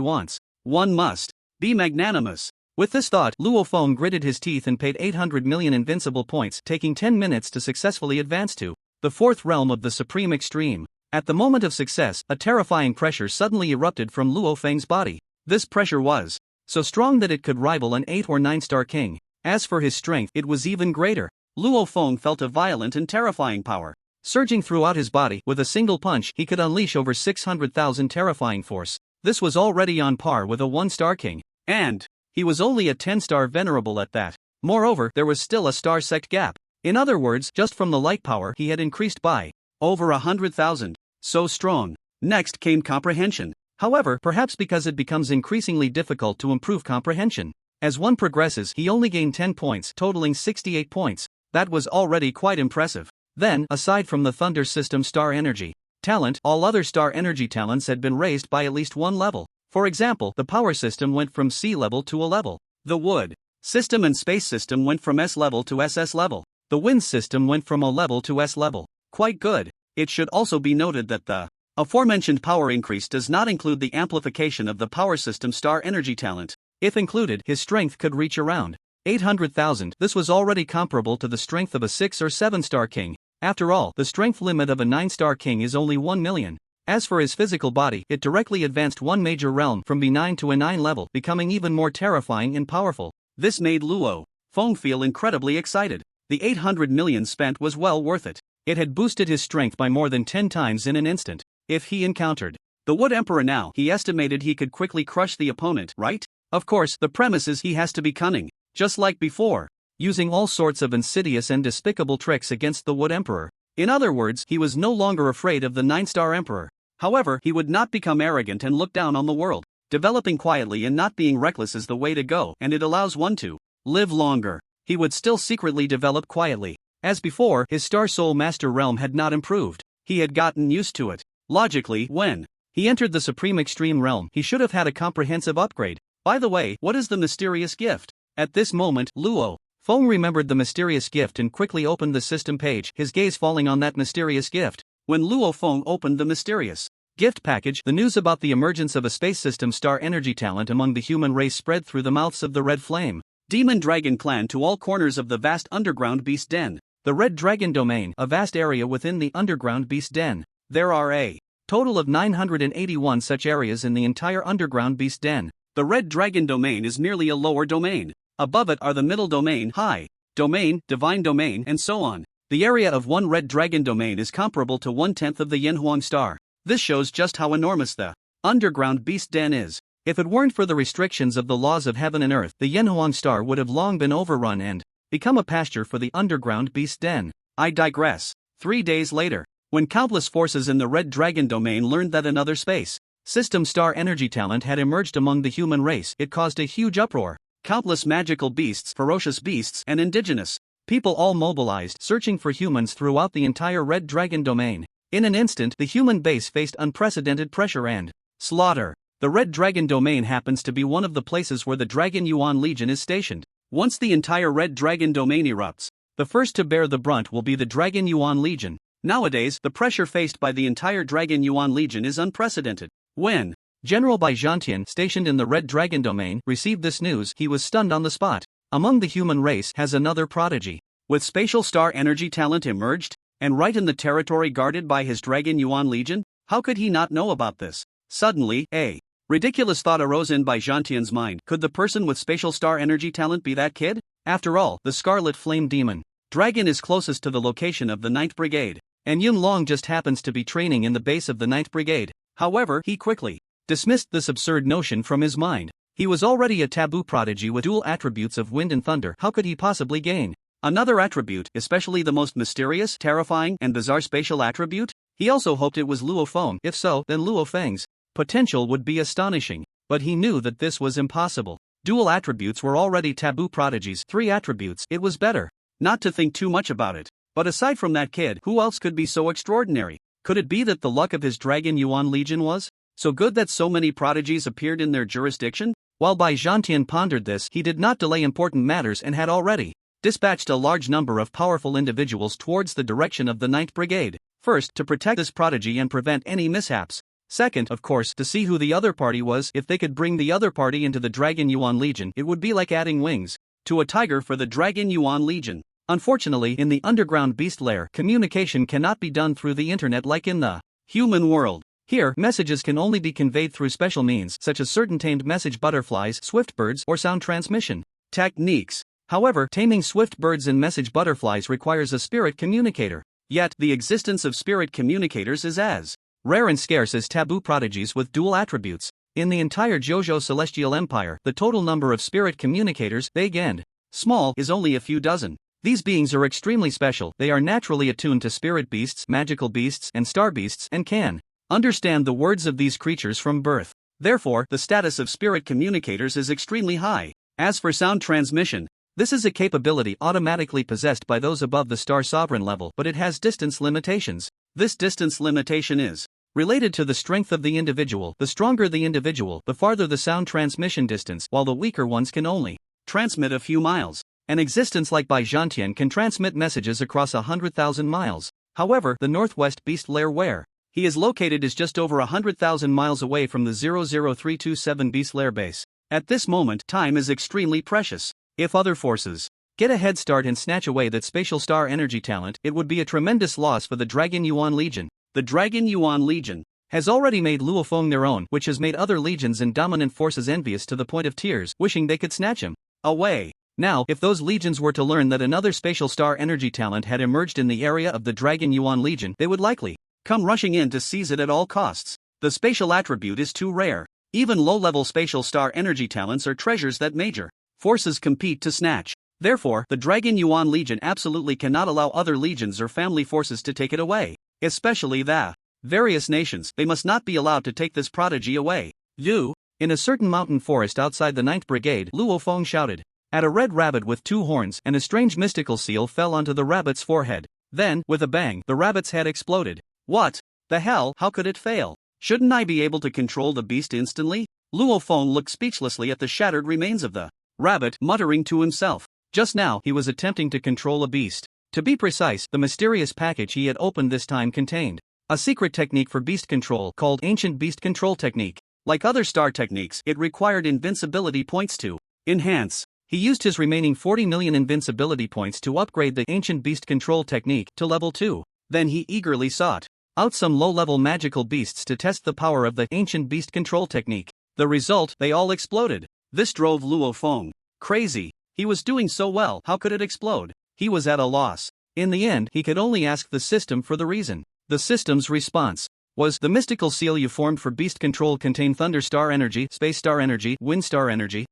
[SPEAKER 1] wants. One must be magnanimous. With this thought, Luo Feng gritted his teeth and paid 800 million invincible points, taking 10 minutes to successfully advance to the 4th realm of the Supreme Extreme. At the moment of success, a terrifying pressure suddenly erupted from Luo Feng's body. This pressure was so strong that it could rival an 8 or 9-star king. As for his strength, it was even greater. Luo Feng felt a violent and terrifying power surging throughout his body. With a single punch, he could unleash over 600,000 terrifying force. This was already on par with a 1-star king, and he was only a 10-star venerable at that. Moreover, there was still a star sect gap. In other words, just from the light power he had increased by over 100,000. So strong. Next came comprehension. However, perhaps because it becomes increasingly difficult to improve comprehension, as one progresses, he only gained 10 points, totaling 68 points. That was already quite impressive. Then, aside from the Thunder System Star Energy talent, all other Star Energy talents had been raised by at least one level. For example, the Power System went from C level to A level. The Wood System and Space System went from S level to SS level. The Wind System went from O level to S level. Quite good. It should also be noted that the aforementioned power increase does not include the amplification of the Power System Star Energy talent. If included, his strength could reach around 800,000. This was already comparable to the strength of a 6 or 7-star king. After all, the strength limit of a 9-star king is only 1 million. As for his physical body, it directly advanced one major realm from B9 to A9 level, becoming even more terrifying and powerful. This made Luo Feng feel incredibly excited. The 800 million spent was well worth it. It had boosted his strength by more than 10 times in an instant. If he encountered the Wood Emperor now, he estimated he could quickly crush the opponent, right? Of course, the premise is he has to be cunning, just like before, using all sorts of insidious and despicable tricks against the Wood Emperor. In other words, he was no longer afraid of the 9-star Emperor. However, he would not become arrogant and look down on the world. Developing quietly and not being reckless is the way to go, and it allows one to live longer. he would still secretly develop quietly. As before, his Star Soul Master realm had not improved. He had gotten used to it. Logically, when he entered the Supreme Extreme realm, he should have had a comprehensive upgrade. By the way, what is the mysterious gift? At this moment, Luo Feng remembered the mysterious gift and quickly opened the system page, his gaze falling on that mysterious gift. When Luo Feng opened the mysterious gift package, the news about the emergence of a space system star energy talent among the human race spread through the mouths of the Red Flame Demon Dragon clan to all corners of the vast underground beast den. The Red Dragon Domain, a vast area within the underground beast den. There are a total of 981 such areas in the entire underground beast den. The Red Dragon Domain is merely a lower domain. Above it are the middle domain, high domain, divine domain, and so on. The area of one Red Dragon Domain is comparable to 1/10 of the Yanhuang star. This shows just how enormous the underground beast den is. If it weren't for the restrictions of the laws of heaven and earth, the Yanhuang star would have long been overrun and become a pasture for the underground beast den. I digress. 3 days later, when countless forces in the Red Dragon Domain learned that another space system star energy talent had emerged among the human race, it caused a huge uproar. Countless magical beasts, ferocious beasts, and indigenous people all mobilized, searching for humans throughout the entire Red Dragon Domain. In an instant, the human base faced unprecedented pressure and slaughter. The Red Dragon Domain happens to be one of the places where the Dragon Yuan Legion is stationed. Once the entire Red Dragon Domain erupts, the first to bear the brunt will be the Dragon Yuan Legion. Nowadays, the pressure faced by the entire Dragon Yuan Legion is unprecedented. When General Bai Zhantian, stationed in the Red Dragon Domain, received this news, he was stunned on the spot. Among the human race has another prodigy. With spatial star energy talent emerged, and right in the territory guarded by his Dragon Yuan Legion? How could he not know about this? Suddenly, a ridiculous thought arose in Bai Zhantian's mind. Could the person with spatial star energy talent be that kid? After all, the Scarlet Flame Demon Dragon is closest to the location of the 9th Brigade, and Yun Long just happens to be training in the base of the 9th Brigade. However, he quickly dismissed this absurd notion from his mind. He was already a taboo prodigy with dual attributes of wind and thunder. How could he possibly gain another attribute, especially the most mysterious, terrifying, and bizarre spatial attribute? He also hoped it was Luo Feng. If so, then Luo Feng's potential would be astonishing. But he knew that this was impossible. Dual attributes were already taboo prodigies. 3 attributes. It was better not to think too much about it. But aside from that kid, who else could be so extraordinary? Could it be that the luck of his Dragon Yuan Legion was so good that so many prodigies appeared in their jurisdiction? While Bai Zhantian pondered this, he did not delay important matters and had already dispatched a large number of powerful individuals towards the direction of the 9th Brigade. First, to protect this prodigy and prevent any mishaps. Second, of course, to see who the other party was. If they could bring the other party into the Dragon Yuan Legion, it would be like adding wings to a tiger for the Dragon Yuan Legion. Unfortunately, in the underground beast lair, communication cannot be done through the internet like in the human world. Here, messages can only be conveyed through special means, such as certain tamed message butterflies, swift birds, or sound transmission techniques. However, taming swift birds and message butterflies requires a spirit communicator. Yet, the existence of spirit communicators is as rare and scarce as taboo prodigies with dual attributes. In the entire Jojo Celestial Empire, the total number of spirit communicators, big and small, is only a few dozen. These beings are extremely special. They are naturally attuned to spirit beasts, magical beasts, and star beasts, and can understand the words of these creatures from birth. Therefore, the status of spirit communicators is extremely high. As for sound transmission, this is a capability automatically possessed by those above the Star Sovereign level, but it has distance limitations. This distance limitation is related to the strength of the individual. The stronger the individual, the farther the sound transmission distance, while the weaker ones can only transmit a few miles. An existence like Bai Zhantian can transmit messages across 100,000 miles. However, the Northwest Beast Lair where he is located is just over 100,000 miles away from the 00327 Beast Lair base. At this moment, time is extremely precious. If other forces get a head start and snatch away that spatial star energy talent, it would be a tremendous loss for the Dragon Yuan Legion. The Dragon Yuan Legion has already made Luo Feng their own, which has made other legions and dominant forces envious to the point of tears, wishing they could snatch him away. Now, if those legions were to learn that another spatial star energy talent had emerged in the area of the Dragon Yuan Legion, they would likely come rushing in to seize it at all costs. The spatial attribute is too rare. Even low-level spatial star energy talents are treasures that major forces compete to snatch. Therefore, the Dragon Yuan Legion absolutely cannot allow other legions or family forces to take it away. Especially the various nations, they must not be allowed to take this prodigy away. In a certain mountain forest outside the 9th Brigade, Luo Feng shouted. at a red rabbit with 2 horns and a strange mystical seal fell onto the rabbit's forehead. Then, with a bang, the rabbit's head exploded. What the hell? How could it fail? Shouldn't I be able to control the beast instantly? Luo Feng looked speechlessly at the shattered remains of the rabbit, muttering to himself. Just now he was attempting to control a beast. To be precise, the mysterious package he had opened this time contained a secret technique for beast control called Ancient Beast Control Technique. Like other star techniques, it required invincibility points to enhance. He used his remaining 40 million invincibility points to upgrade the Ancient Beast Control Technique to level 2. Then he eagerly sought out some low-level magical beasts to test the power of the Ancient Beast Control Technique. The result, they all exploded. This drove Luo Feng crazy. He was doing so well, how could it explode? He was at a loss. In the end, he could only ask the system for the reason. The system's response was, the mystical seal you formed for beast control contain thunder star energy, space star energy, wind star energy.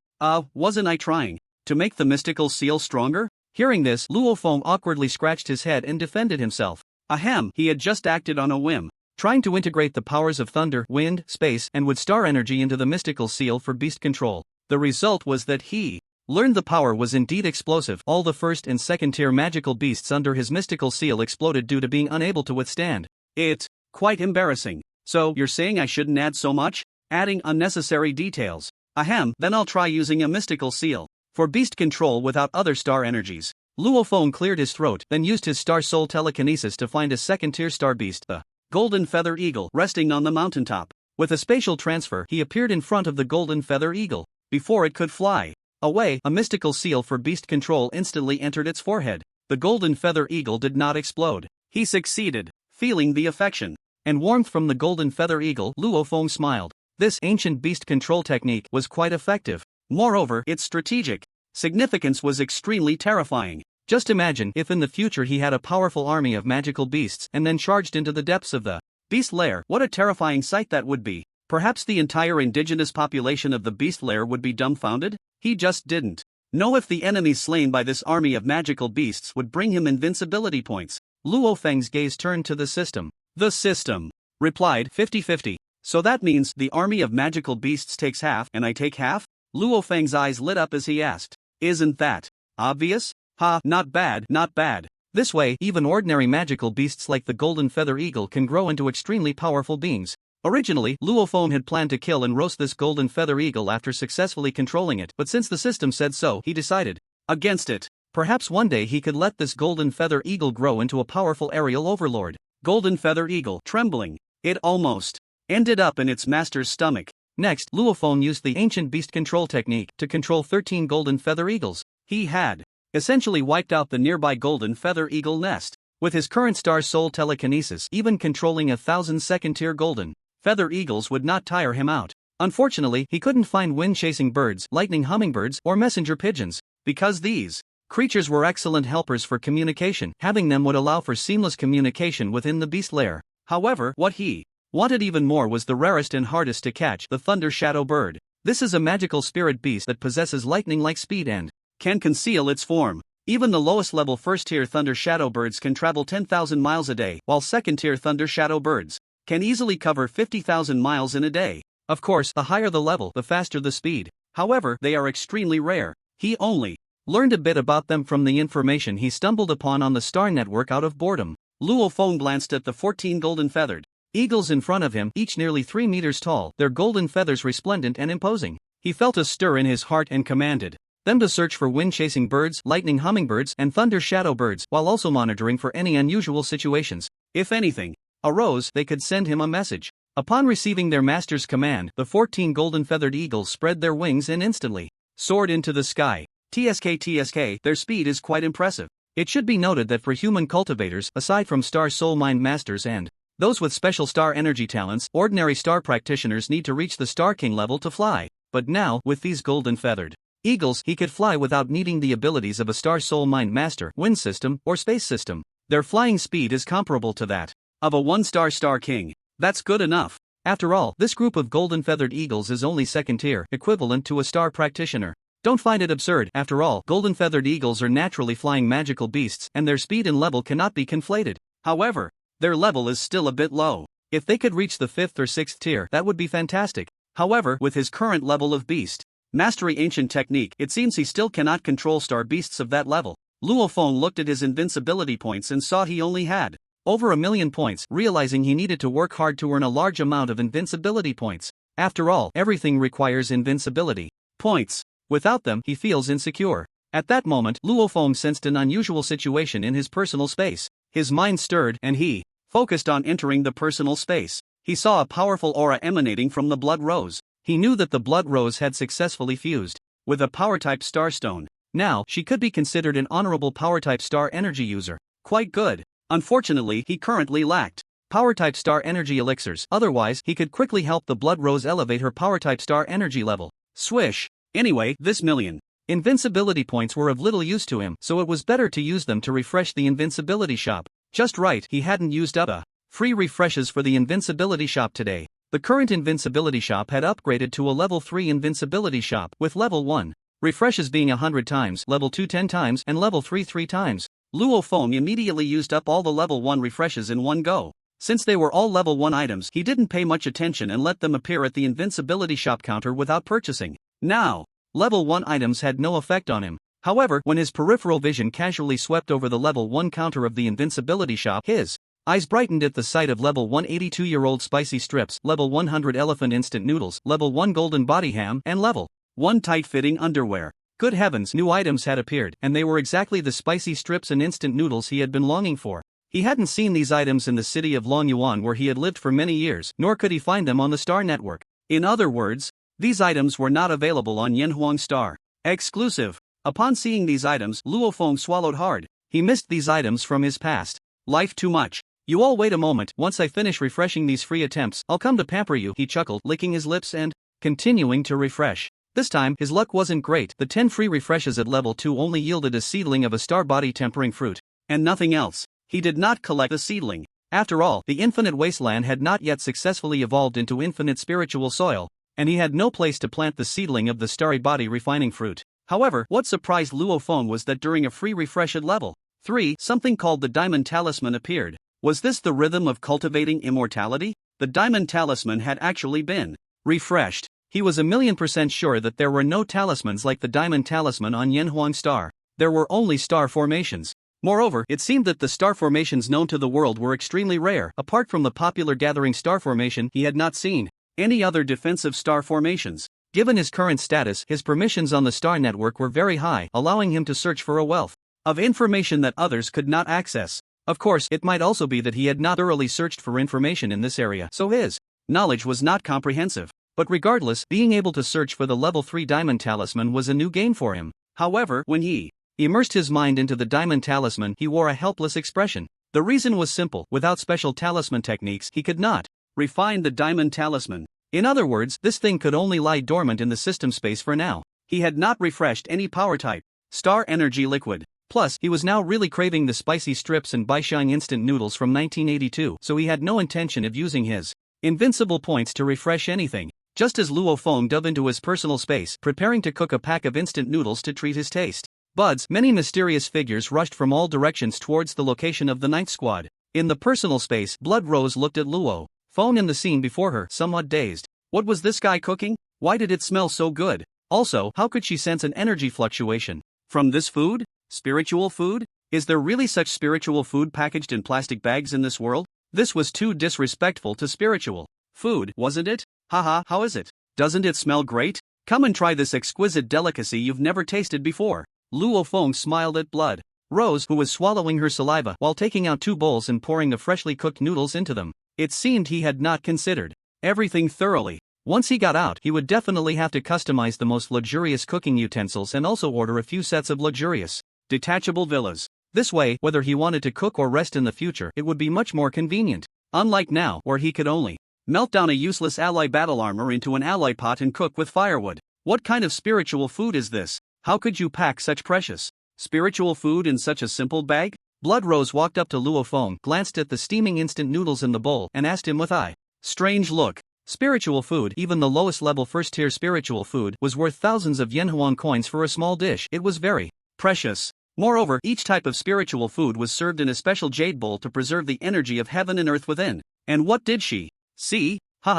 [SPEAKER 1] Wasn't I trying to make the mystical seal stronger? Hearing this, Luo Feng awkwardly scratched his head and defended himself. Ahem, he had just acted on a whim, trying to integrate the powers of thunder, wind, space, and wood star energy into the mystical seal for beast control. The result was that he learned the power was indeed explosive. All the first and second tier magical beasts under his mystical seal exploded due to being unable to withstand it. Quite embarrassing. So, you're saying I shouldn't add so much? Adding unnecessary details. Ahem, then I'll try using a mystical seal for beast control without other star energies. Luo Feng cleared his throat, then used his star soul telekinesis to find a second tier star beast, the golden feather eagle, resting on the mountaintop. With a spatial transfer, he appeared in front of the golden feather eagle. Before it could fly away, a mystical seal for beast control instantly entered its forehead. The golden feather eagle did not explode. He succeeded. Feeling the affection and warmth from the golden feather eagle, Luo Feng smiled. This ancient beast control technique was quite effective. Moreover, its strategic significance was extremely terrifying. Just imagine if in the future he had a powerful army of magical beasts and then charged into the depths of the beast lair. What a terrifying sight that would be. Perhaps the entire indigenous population of the beast lair would be dumbfounded? He just didn't know if the enemies slain by this army of magical beasts would bring him invincibility points. Luo Feng's gaze turned to the system. The system replied 50-50. So that means the army of magical beasts takes half and I take half? Luo Feng's eyes lit up as he asked. Isn't that obvious? Ha, not bad, not bad. This way, even ordinary magical beasts like the golden feather eagle can grow into extremely powerful beings. Originally, Luo Feng had planned to kill and roast this golden feather eagle after successfully controlling it, but since the system said so, he decided against it. Perhaps one day he could let this golden feather eagle grow into a powerful aerial overlord. Golden feather eagle, trembling. It almost ended up in its master's stomach. Next, Luo Feng used the ancient beast control technique to control 13 golden feather eagles. He had essentially wiped out the nearby golden feather eagle nest. With his current star soul telekinesis, even controlling 1,000 second-tier golden feather eagles would not tire him out. Unfortunately, he couldn't find wind-chasing birds, lightning hummingbirds, or messenger pigeons. Because these creatures were excellent helpers for communication, having them would allow for seamless communication within the beast lair. However, what he wanted even more was the rarest and hardest to catch, the thunder shadow bird. This is a magical spirit beast that possesses lightning-like speed and can conceal its form. Even the lowest level first-tier thunder shadow birds can travel 10,000 miles a day, while second-tier thunder shadow birds can easily cover 50,000 miles in a day. Of course, the higher the level, the faster the speed. However, they are extremely rare. He only learned a bit about them from the information he stumbled upon on the star network out of boredom. Luo Feng glanced at the 14 golden feathered eagles in front of him, each nearly 3 meters tall, their golden feathers resplendent and imposing. He felt a stir in his heart and commanded them to search for wind-chasing birds, lightning hummingbirds, and thunder shadow birds, while also monitoring for any unusual situations. If anything arose, they could send him a message. Upon receiving their master's command, the 14 golden-feathered eagles spread their wings and instantly soared into the sky. TSK, their speed is quite impressive. It should be noted that for human cultivators, aside from star soul mind masters and those with special star energy talents, ordinary star practitioners need to reach the Star King level to fly. But now, with these golden-feathered eagles, he could fly without needing the abilities of a star soul mind master, wind system, or space system. Their flying speed is comparable to that of a one-star Star King. That's good enough. After all, this group of golden-feathered eagles is only second-tier, equivalent to a star practitioner. Don't find it absurd. After all, golden-feathered eagles are naturally flying magical beasts, and their speed and level cannot be conflated. However, their level is still a bit low. If they could reach the 5th or 6th tier, that would be fantastic. However, with his current level of beast Mastery ancient technique. It seems he still cannot control star beasts of that level. Luo Feng looked at his invincibility points and saw he only had over 1,000,000 points, realizing he needed to work hard to earn a large amount of invincibility points. After all, everything requires invincibility points. Without them, he feels insecure. At that moment, Luo Feng sensed an unusual situation in his personal space. His mind stirred, and he focused on entering the personal space. He saw a powerful aura emanating from the blood rose. He knew that the blood rose had successfully fused with a power-type starstone. Now, she could be considered an honorable power-type star energy user. Quite good. Unfortunately, he currently lacked power-type star energy elixirs. Otherwise, he could quickly help the blood rose elevate her power-type star energy level. Swish. Anyway, this million invincibility points were of little use to him, so it was better to use them to refresh the invincibility shop. Just right, he hadn't used up free refreshes for the invincibility shop today. The current invincibility shop had upgraded to a level 3 invincibility shop, with level 1 refreshes being 100 times, level 2 10 times, and level 3 3 times. Luo Feng immediately used up all the level 1 refreshes in one go. Since they were all level 1 items, he didn't pay much attention and let them appear at the invincibility shop counter without purchasing. Now, level 1 items had no effect on him. However, when his peripheral vision casually swept over the level 1 counter of the invincibility shop, his eyes brightened at the sight of level 1 82-year-old spicy strips, level 100 elephant instant noodles, level 1 golden body ham, and level 1 tight-fitting underwear. Good heavens, new items had appeared, and they were exactly the spicy strips and instant noodles he had been longing for. He hadn't seen these items in the city of Longyuan where he had lived for many years, nor could he find them on the Star Network. In other words, these items were not available on Yanhuang Star Exclusive. Upon seeing these items, Luo Feng swallowed hard. He missed these items from his past life too much. You all wait a moment, once I finish refreshing these free attempts, I'll come to pamper you, he chuckled, licking his lips and continuing to refresh. This time, his luck wasn't great. The 10 free refreshes at level 2 only yielded a seedling of a star body tempering fruit, and nothing else. He did not collect a seedling. After all, the infinite wasteland had not yet successfully evolved into infinite spiritual soil, and he had no place to plant the seedling of the starry body refining fruit. However, what surprised Luo Feng was that during a free refresh at level 3, something called the Diamond Talisman appeared. Was this the rhythm of cultivating immortality? The Diamond Talisman had actually been refreshed. He was 1,000,000% sure that there were no talismans like the Diamond Talisman on Yanhuang Star. There were only star formations. Moreover, it seemed that the star formations known to the world were extremely rare. Apart from the popular gathering star formation, he had not seen any other defensive star formations. Given his current status, his permissions on the Star Network were very high, allowing him to search for a wealth of information that others could not access. Of course, it might also be that he had not thoroughly searched for information in this area, so his knowledge was not comprehensive. But regardless, being able to search for the level 3 Diamond Talisman was a new gain for him. However, when he immersed his mind into the Diamond Talisman, he wore a helpless expression. The reason was simple: without special talisman techniques, he could not refine the Diamond Talisman. In other words, this thing could only lie dormant in the system space for now. He had not refreshed any power type star energy liquid. Plus, he was now really craving the spicy strips and Baishang instant noodles from 1982, so he had no intention of using his invincible points to refresh anything. Just as Luo Feng dove into his personal space, preparing to cook a pack of instant noodles to treat his taste buds, many mysterious figures rushed from all directions towards the location of the Ninth Squad. In the personal space, Blood Rose looked at Luo Feng in the scene before her, somewhat dazed. What was this guy cooking? Why did it smell so good? Also, how could she sense an energy fluctuation from this food? Spiritual food? Is there really such spiritual food packaged in plastic bags in this world? This was too disrespectful to spiritual food, wasn't it? Haha, how is it? Doesn't it smell great? Come and try this exquisite delicacy you've never tasted before. Luo Feng smiled at Blood Rose, who was swallowing her saliva while taking out 2 bowls and pouring the freshly cooked noodles into them. It seemed he had not considered everything thoroughly. Once he got out, he would definitely have to customize the most luxurious cooking utensils and also order a few sets of luxurious detachable villas. This way, whether he wanted to cook or rest in the future, it would be much more convenient. Unlike now, where he could only melt down a useless alloy battle armor into an alloy pot and cook with firewood. What kind of spiritual food is this? How could you pack such precious spiritual food in such a simple bag? Blood Rose walked up to Luo Feng, glanced at the steaming instant noodles in the bowl, and asked him with a strange look. Spiritual food, even the lowest level first-tier spiritual food, was worth thousands of Yanhuan coins for a small dish. It was very precious. Moreover, each type of spiritual food was served in a special jade bowl to preserve the energy of heaven and earth within. And what did she see?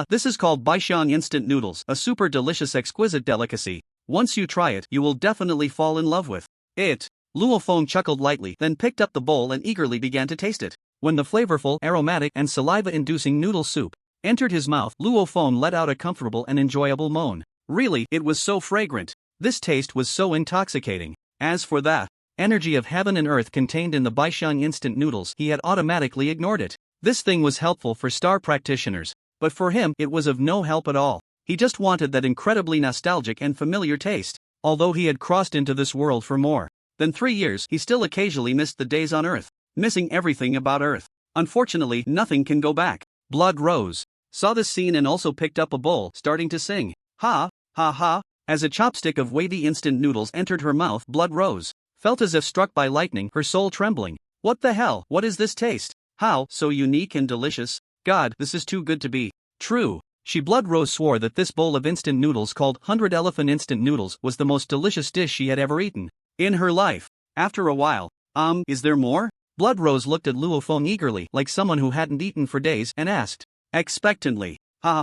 [SPEAKER 1] This is called Baishang instant noodles, a super delicious exquisite delicacy. Once you try it, you will definitely fall in love with it. Luo Feng chuckled lightly, then picked up the bowl and eagerly began to taste it. When the flavorful, aromatic, and saliva-inducing noodle soup entered his mouth, Luo Feng let out a comfortable and enjoyable moan. Really, it was so fragrant. This taste was so intoxicating. As for the energy of heaven and earth contained in the Baishang instant noodles, he had automatically ignored it. This thing was helpful for star practitioners, but for him it was of no help at all. He just wanted that incredibly nostalgic and familiar taste. Although he had crossed into this world for more than 3 years, he still occasionally missed the days on Earth, missing everything about Earth. Unfortunately, nothing can go back. Blood Rose saw this scene and also picked up a bowl, starting to sing. Ha, ha ha. As a chopstick of wavy instant noodles entered her mouth, Blood Rose felt as if struck by lightning, her soul trembling. What the hell? What is this taste? How so unique and delicious? God, this is too good to be true. Blood Rose swore that this bowl of instant noodles called 100 Elephant Instant Noodles was the most delicious dish she had ever eaten in her life. After a while, is there more? Blood Rose looked at Luo Feng eagerly, like someone who hadn't eaten for days, and asked expectantly,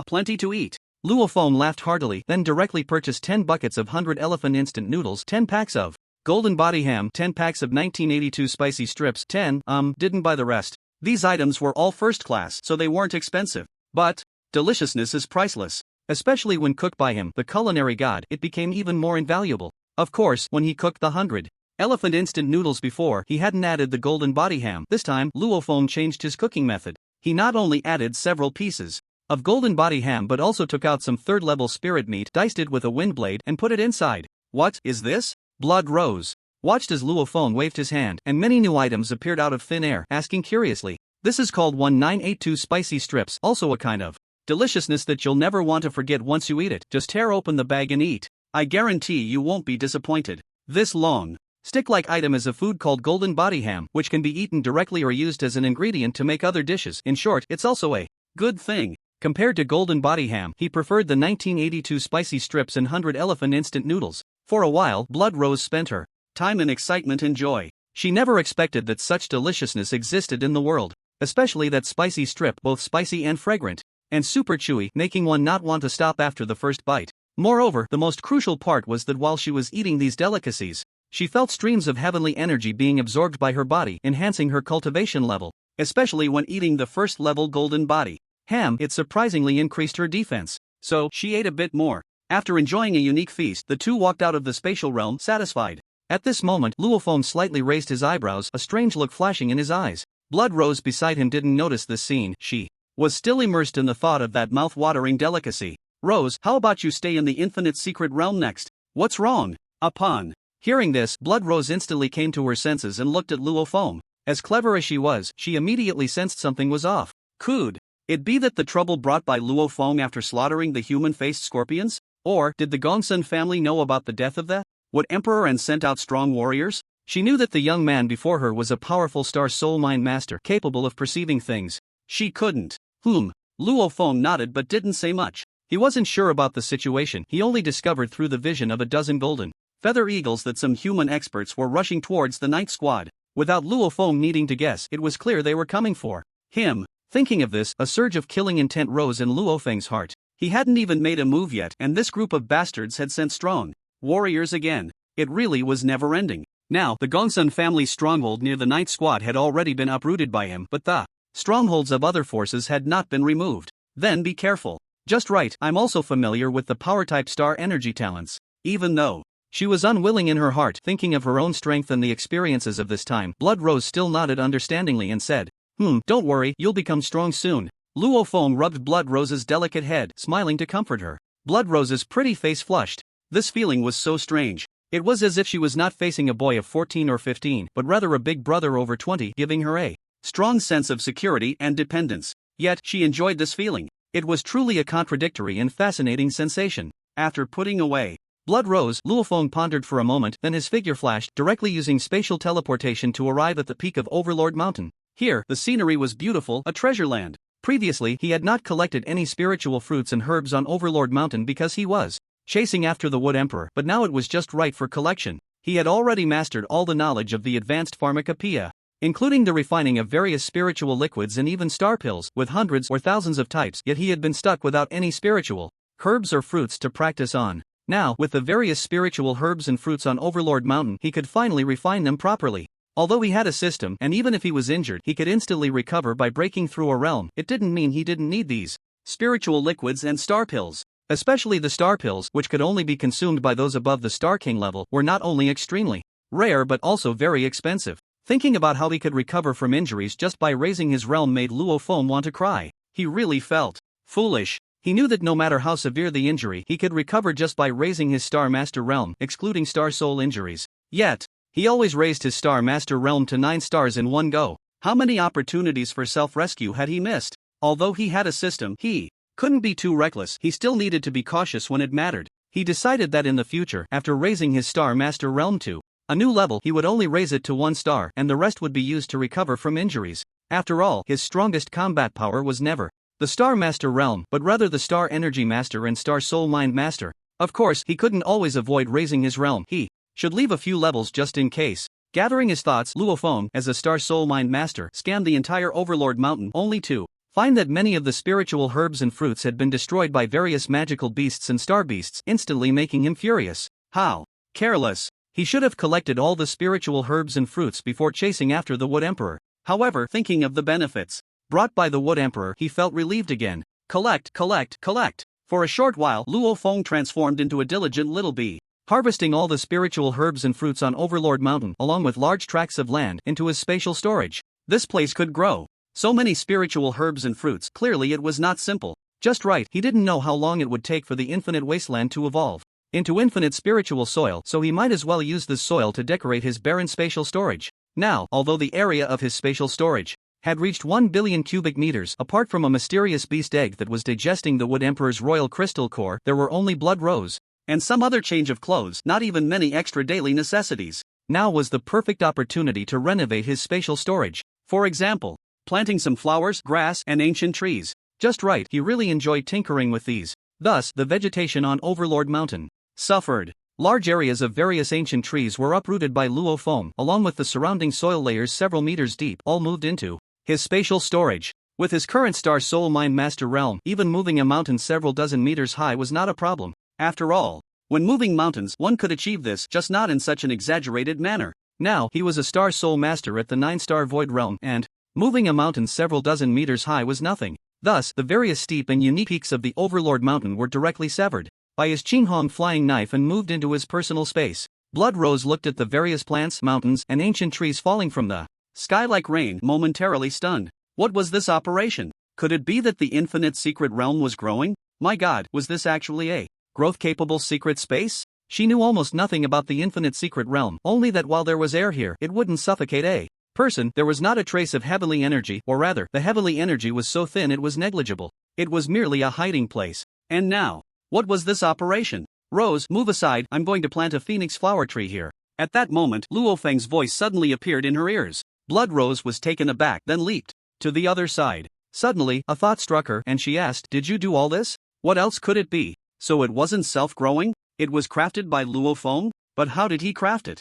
[SPEAKER 1] plenty to eat. Luo Feng laughed heartily, then directly purchased 10 buckets of 100 Elephant Instant Noodles, 10 packs of Golden Body Ham, 10 packs of 1982 Spicy Strips, 10, didn't buy the rest. These items were all first class, so they weren't expensive. But deliciousness is priceless. Especially when cooked by him, the culinary god, it became even more invaluable. Of course, when he cooked the 100 Elephant Instant Noodles before, he hadn't added the Golden Body Ham. This time, Luo Feng changed his cooking method. He not only added several pieces of Golden Body Ham but also took out some third-level spirit meat, diced it with a wind blade, and put it inside. What is this? Blood Rose watched as Luo Feng waved his hand, and many new items appeared out of thin air, asking curiously. This is called 1982 Spicy Strips, also a kind of deliciousness that you'll never want to forget once you eat it. Just tear open the bag and eat. I guarantee you won't be disappointed. This long, stick-like item is a food called Golden Body Ham, which can be eaten directly or used as an ingredient to make other dishes. In short, it's also a good thing. Compared to Golden Body Ham, he preferred the 1982 Spicy Strips and 100 Elephant Instant Noodles. For a while, Blood Rose spent her time in excitement and joy. She never expected that such deliciousness existed in the world, especially that spicy strip, both spicy and fragrant, and super chewy, making one not want to stop after the first bite. Moreover, the most crucial part was that while she was eating these delicacies, she felt streams of heavenly energy being absorbed by her body, enhancing her cultivation level. Especially when eating the first-level Golden Body Ham, it surprisingly increased her defense. So, she ate a bit more. After enjoying a unique feast, the two walked out of the spatial realm, satisfied. At this moment, Luo Feng slightly raised his eyebrows, a strange look flashing in his eyes. Blood Rose beside him didn't notice this scene. She was still immersed in the thought of that mouth-watering delicacy. Rose, how about you stay in the infinite secret realm next? What's wrong? Upon hearing this, Blood Rose instantly came to her senses and looked at Luo Feng. As clever as she was, she immediately sensed something was off. Could it be that the trouble brought by Luo Feng after slaughtering the human-faced scorpions? Or did the Gongsun family know about the death of the emperor and sent out strong warriors? She knew that the young man before her was a powerful star soul mind master capable of perceiving things she couldn't. Luo Feng nodded but didn't say much. He wasn't sure about the situation. He only discovered through the vision of a dozen golden feather eagles that some human experts were rushing towards the night squad. Without Luo Feng needing to guess, it was clear they were coming for him. Thinking of this, a surge of killing intent rose in Luo Feng's heart. He hadn't even made a move yet, and this group of bastards had sent strong warriors again. It really was never-ending. Now, the Gongsun family's stronghold near the night squad had already been uprooted by him, but the strongholds of other forces had not been removed. Then be careful. Just right, I'm also familiar with the power-type star energy talents. Even though she was unwilling in her heart, thinking of her own strength and the experiences of this time, Blood Rose still nodded understandingly and said, don't worry, you'll become strong soon. Luo Feng rubbed Blood Rose's delicate head, smiling to comfort her. Blood Rose's pretty face flushed. This feeling was so strange. It was as if she was not facing a boy of 14 or 15, but rather a big brother over 20, giving her a strong sense of security and dependence. Yet, she enjoyed this feeling. It was truly a contradictory and fascinating sensation. After putting away Blood Rose, Luo Feng pondered for a moment, then his figure flashed, directly using spatial teleportation to arrive at the peak of Overlord Mountain. Here, the scenery was beautiful, a treasure land. Previously, he had not collected any spiritual fruits and herbs on Overlord Mountain because he was chasing after the Wood Emperor, but now it was just right for collection. He had already mastered all the knowledge of the advanced pharmacopoeia, including the refining of various spiritual liquids and even star pills, with hundreds or thousands of types, yet he had been stuck without any spiritual herbs or fruits to practice on. Now, with the various spiritual herbs and fruits on Overlord Mountain, he could finally refine them properly. Although he had a system, and even if he was injured, he could instantly recover by breaking through a realm, it didn't mean he didn't need these spiritual liquids and star pills. Especially the star pills, which could only be consumed by those above the Star King level, were not only extremely rare but also very expensive. Thinking about how he could recover from injuries just by raising his realm made Luo Feng want to cry. He really felt foolish. He knew that no matter how severe the injury, he could recover just by raising his Star Master realm, excluding Star Soul injuries. Yet, he always raised his Star Master realm to 9 stars in one go. How many opportunities for self-rescue had he missed? Although he had a system, he couldn't be too reckless. He still needed to be cautious when it mattered. He decided that in the future, after raising his Star Master realm to a new level, he would only raise it to 1 star and the rest would be used to recover from injuries. After all, his strongest combat power was never the Star Master realm, but rather the Star Energy Master and Star Soul Mind Master. Of course, he couldn't always avoid raising his realm. He should leave a few levels just in case. Gathering his thoughts, Luo Feng, as a Star Soul Mind Master, scanned the entire Overlord Mountain, only to find that many of the spiritual herbs and fruits had been destroyed by various magical beasts and star beasts, instantly making him furious. How careless! He should have collected all the spiritual herbs and fruits before chasing after the Wood Emperor. However, thinking of the benefits brought by the Wood Emperor, he felt relieved again. Collect, collect, collect. For a short while, Luo Feng transformed into a diligent little bee, harvesting all the spiritual herbs and fruits on Overlord Mountain, along with large tracts of land, into his spatial storage. This place could grow so many spiritual herbs and fruits. Clearly it was not simple. Just right, he didn't know how long it would take for the infinite wasteland to evolve into infinite spiritual soil, so he might as well use this soil to decorate his barren spatial storage. Now, although the area of his spatial storage had reached 1 billion cubic meters, apart from a mysterious beast egg that was digesting the Wood Emperor's royal crystal core, there were only blood rose and some other change of clothes, not even many extra daily necessities. Now was the perfect opportunity to renovate his spatial storage. For example, planting some flowers, grass, and ancient trees. Just right, he really enjoyed tinkering with these. Thus, the vegetation on Overlord Mountain suffered. Large areas of various ancient trees were uprooted by Luo Feng, along with the surrounding soil layers several meters deep, all moved into his spatial storage. With his current Star Soul Mind Master realm, even moving a mountain several dozen meters high was not a problem. After all, when moving mountains, one could achieve this, just not in such an exaggerated manner. Now, he was a Star Soul Master at the 9-star Void Realm, and moving a mountain several dozen meters high was nothing. Thus, the various steep and unique peaks of the Overlord Mountain were directly severed by his Qinghong flying knife and moved into his personal space. Blood Rose looked at the various plants, mountains, and ancient trees falling from the sky like rain, momentarily stunned. What was this operation? Could it be that the infinite secret realm was growing? My god, was this actually a growth-capable secret space? She knew almost nothing about the infinite secret realm, only that while there was air here, it wouldn't suffocate a person. There was not a trace of heavenly energy, or rather, the heavenly energy was so thin it was negligible. It was merely a hiding place. And now, what was this operation? Rose, move aside, I'm going to plant a phoenix flower tree here. At that moment, Luo Feng's voice suddenly appeared in her ears. Blood Rose was taken aback, then leaped to the other side. Suddenly, a thought struck her, and she asked, did you do all this? What else could it be? So it wasn't self-growing? It was crafted by Luo Feng? But how did he craft it?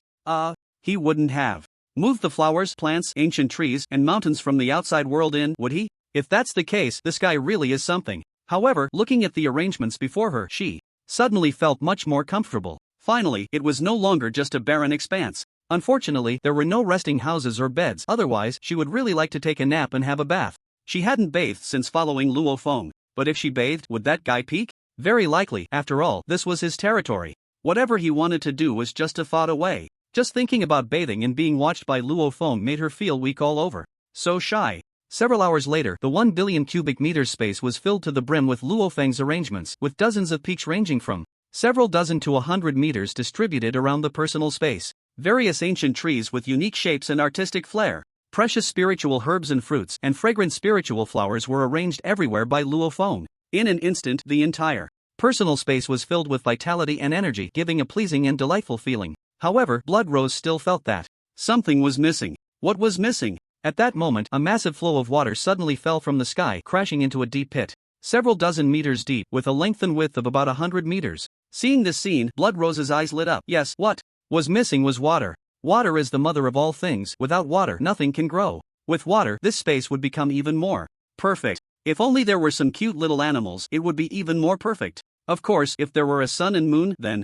[SPEAKER 1] He wouldn't have moved the flowers, plants, ancient trees, and mountains from the outside world in, would he? If that's the case, this guy really is something. However, looking at the arrangements before her, she suddenly felt much more comfortable. Finally, it was no longer just a barren expanse. Unfortunately, there were no resting houses or beds, otherwise, she would really like to take a nap and have a bath. She hadn't bathed since following Luo Feng, but if she bathed, would that guy peek? Very likely. After all, this was his territory. Whatever he wanted to do was just a thought away. Just thinking about bathing and being watched by Luo Feng made her feel weak all over. So shy. Several hours later, the 1 billion cubic meters space was filled to the brim with Luo Feng's arrangements, with dozens of peaks ranging from several dozen to 100 meters distributed around the personal space. Various ancient trees with unique shapes and artistic flair. Precious spiritual herbs and fruits and fragrant spiritual flowers were arranged everywhere by Luo Feng. In an instant, the entire personal space was filled with vitality and energy, giving a pleasing and delightful feeling. However, Blood Rose still felt that something was missing. What was missing? At that moment, a massive flow of water suddenly fell from the sky, crashing into a deep pit, several dozen meters deep, with a length and width of about 100 meters. Seeing this scene, Blood Rose's eyes lit up. Yes, what was missing was water. Water is the mother of all things. Without water, nothing can grow. With water, this space would become even more perfect. If only there were some cute little animals, it would be even more perfect. Of course, if there were a sun and moon, then,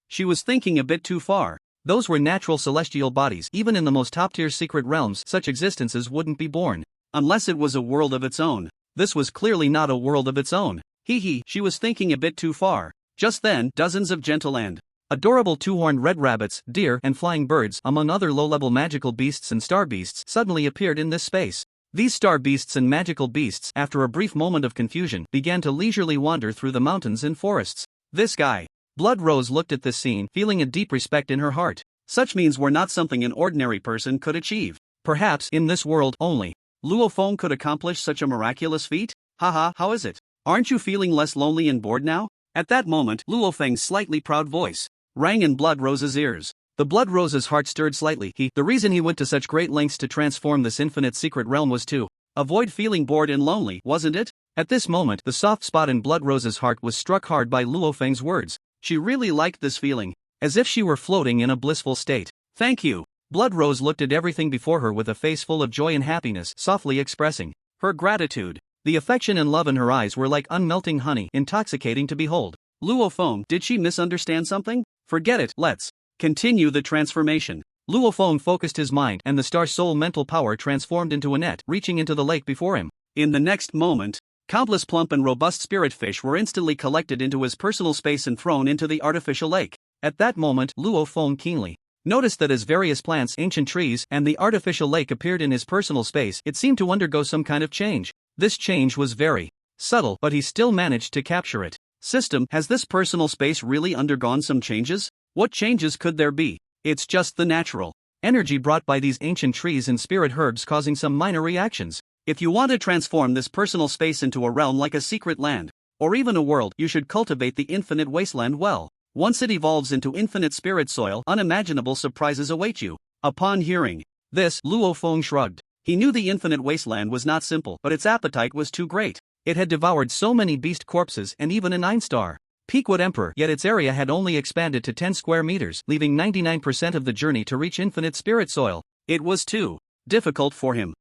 [SPEAKER 1] she was thinking a bit too far. Those were natural celestial bodies. Even in the most top-tier secret realms, such existences wouldn't be born. Unless it was a world of its own. This was clearly not a world of its own. She was thinking a bit too far. Just then, dozens of gentle and adorable two-horned red rabbits, deer, and flying birds, among other low-level magical beasts and star beasts, suddenly appeared in this space. These star beasts and magical beasts, after a brief moment of confusion, began to leisurely wander through the mountains and forests. This guy. Blood Rose looked at this scene, feeling a deep respect in her heart. Such means were not something an ordinary person could achieve. Perhaps, in this world, only Luo Feng could accomplish such a miraculous feat? Haha, how is it? Aren't you feeling less lonely and bored now? At that moment, Luo Feng's slightly proud voice rang in Blood Rose's ears. The Blood Rose's heart stirred slightly. The reason he went to such great lengths to transform this infinite secret realm was to avoid feeling bored and lonely, wasn't it? At this moment, the soft spot in Blood Rose's heart was struck hard by Luo Feng's words. She really liked this feeling, as if she were floating in a blissful state. Thank you. Blood Rose looked at everything before her with a face full of joy and happiness, softly expressing her gratitude. The affection and love in her eyes were like unmelting honey, intoxicating to behold. Luo Feng, did she misunderstand something? Forget it, let's continue the transformation. Luo Feng focused his mind, and the star soul mental power transformed into a net, reaching into the lake before him. In the next moment, countless plump and robust spirit fish were instantly collected into his personal space and thrown into the artificial lake. At that moment, Luo Feng keenly noticed that as various plants, ancient trees, and the artificial lake appeared in his personal space, it seemed to undergo some kind of change. This change was very subtle, but he still managed to capture it. System, has this personal space really undergone some changes? What changes could there be? It's just the natural energy brought by these ancient trees and spirit herbs causing some minor reactions. If you want to transform this personal space into a realm like a secret land, or even a world, you should cultivate the infinite wasteland well. Once it evolves into infinite spirit soil, unimaginable surprises await you. Upon hearing this, Luo Feng shrugged. He knew the infinite wasteland was not simple, but its appetite was too great. It had devoured so many beast corpses and even a 9-star Peakwood Emperor, yet its area had only expanded to 10 square meters, leaving 99% of the journey to reach infinite spirit soil. It was too difficult for him.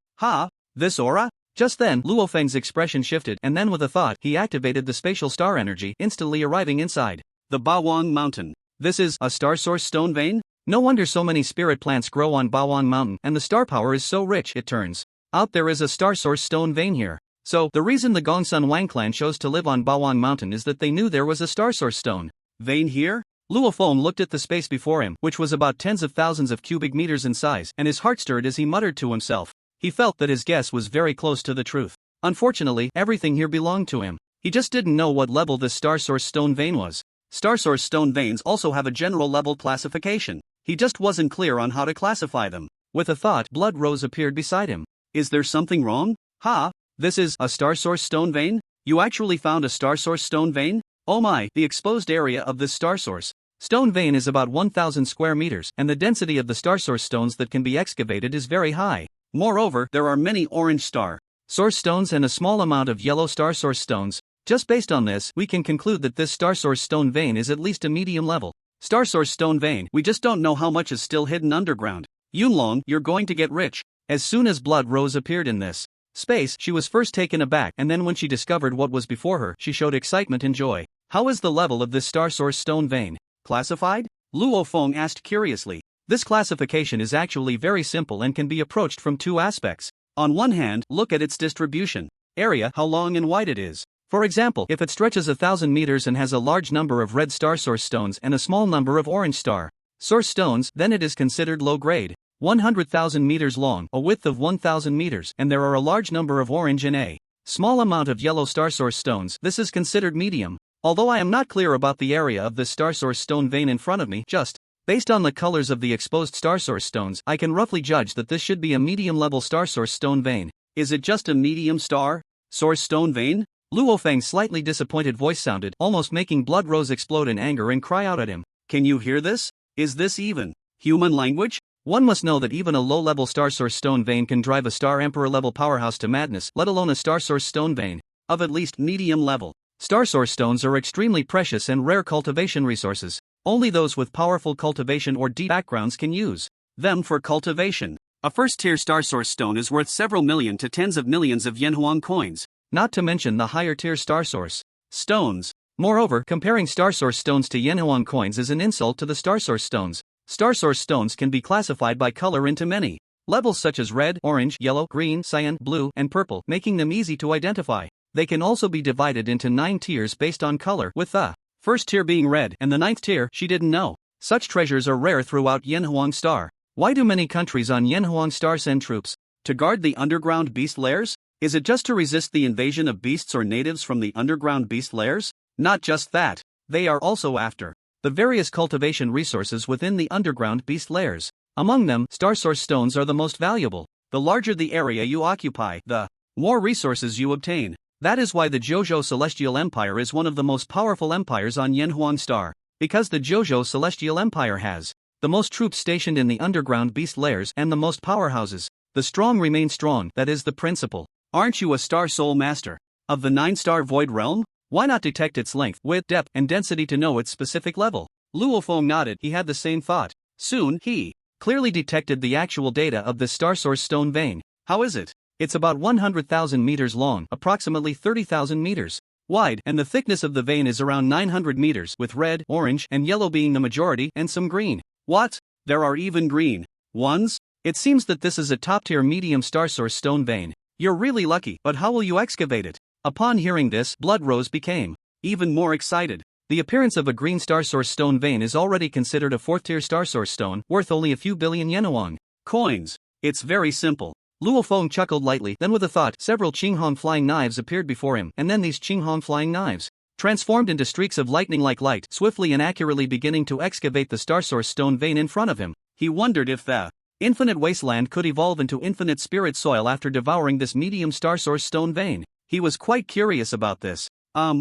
[SPEAKER 1] This aura? Just then, Luo Feng's expression shifted, and then with a thought, he activated the spatial star energy, instantly arriving inside the Bawang Mountain. This is a star source stone vein? No wonder so many spirit plants grow on Bawang Mountain, and the star power is so rich. It turns out there is a star source stone vein here. So, the reason the Gongsun Wang clan chose to live on Bawang Mountain is that they knew there was a star source stone vein here? Luo Feng looked at the space before him, which was about tens of thousands of cubic meters in size, and his heart stirred as he muttered to himself. He felt that his guess was very close to the truth. Unfortunately, everything here belonged to him. He just didn't know what level this star source stone vein was. Star source stone veins also have a general level classification. He just wasn't clear on how to classify them. With a thought, Blood Rose appeared beside him. Is there something wrong? This is a star source stone vein? You actually found a star source stone vein? Oh my, the exposed area of this star source stone vein is about 1,000 square meters, and the density of the star source stones that can be excavated is very high. Moreover, there are many orange star source stones and a small amount of yellow star source stones. Just based on this, we can conclude that this star source stone vein is at least a medium level star source stone vein. We just don't know how much is still hidden underground. Yunlong, you're going to get rich. As soon as Blood Rose appeared in this space, she was first taken aback, and then when she discovered what was before her, she showed excitement and joy. How is the level of this star source stone vein classified? Luo Feng asked curiously. This classification is actually very simple and can be approached from two aspects. On one hand, look at its distribution area, how long and wide it is. For example, if it stretches 1,000 meters and has a large number of red star source stones and a small number of orange star source stones, then it is considered low grade. 100,000 meters long, a width of 1,000 meters, and there are a large number of orange and a small amount of yellow star source stones, this is considered medium. Although I am not clear about the area of this star source stone vein in front of me, just based on the colors of the exposed star source stones, I can roughly judge that this should be a medium level star source stone vein. Is it just a medium star source stone vein? Luo Feng's slightly disappointed voice sounded, almost making Blood Rose explode in anger and cry out at him. Can you hear this? Is this even human language? One must know that even a low-level star source stone vein can drive a star emperor level powerhouse to madness, let alone a star source stone vein of at least medium level. Star source stones are extremely precious and rare cultivation resources. Only those with powerful cultivation or deep backgrounds can use them for cultivation. A first-tier star source stone is worth several million to tens of millions of Yanhuang coins. Not to mention the higher-tier star source stones. Moreover, comparing Star Source stones to Yenhuang coins is an insult to the Star Source stones. Star Source stones can be classified by color into many levels such as red, orange, yellow, green, cyan, blue, and purple, making them easy to identify. They can also be divided into 9 tiers based on color, with the first tier being red and the 9th tier she didn't know. Such treasures are rare throughout Yenhuang Star. Why do many countries on Yenhuang Star send troops? To guard the underground beast lairs? Is it just to resist the invasion of beasts or natives from the underground beast lairs? Not just that, they are also after the various cultivation resources within the underground beast lairs. Among them, Star Source stones are the most valuable. The larger the area you occupy, the more resources you obtain. That is why the Jojo Celestial Empire is one of the most powerful empires on Yenhuang Star. Because the Jojo Celestial Empire has the most troops stationed in the underground beast lairs and the most powerhouses. The strong remain strong, that is the principle. Aren't you a Star Soul Master of the 9-star Void Realm? Why not detect its length, width, depth, and density to know its specific level? Luo Feng nodded, he had the same thought. Soon, he clearly detected the actual data of the Star Source stone vein. How is it? It's about 100,000 meters long, approximately 30,000 meters wide, and the thickness of the vein is around 900 meters, with red, orange, and yellow being the majority, and some green. What? There are even green ones? It seems that this is a top-tier medium Star Source stone vein. You're really lucky, but how will you excavate it? Upon hearing this, Blood Rose became even more excited. The appearance of a green Star Source stone vein is already considered a 4th-tier Star Source stone, worth only a few billion Yenhuang coins. It's very simple. Luo Feng chuckled lightly, then with a thought, several Qinghong flying knives appeared before him, and then these Qinghong flying knives transformed into streaks of lightning like light, swiftly and accurately beginning to excavate the Star Source stone vein in front of him. He wondered if the infinite wasteland could evolve into infinite spirit soil after devouring this medium Star Source stone vein. He was quite curious about this.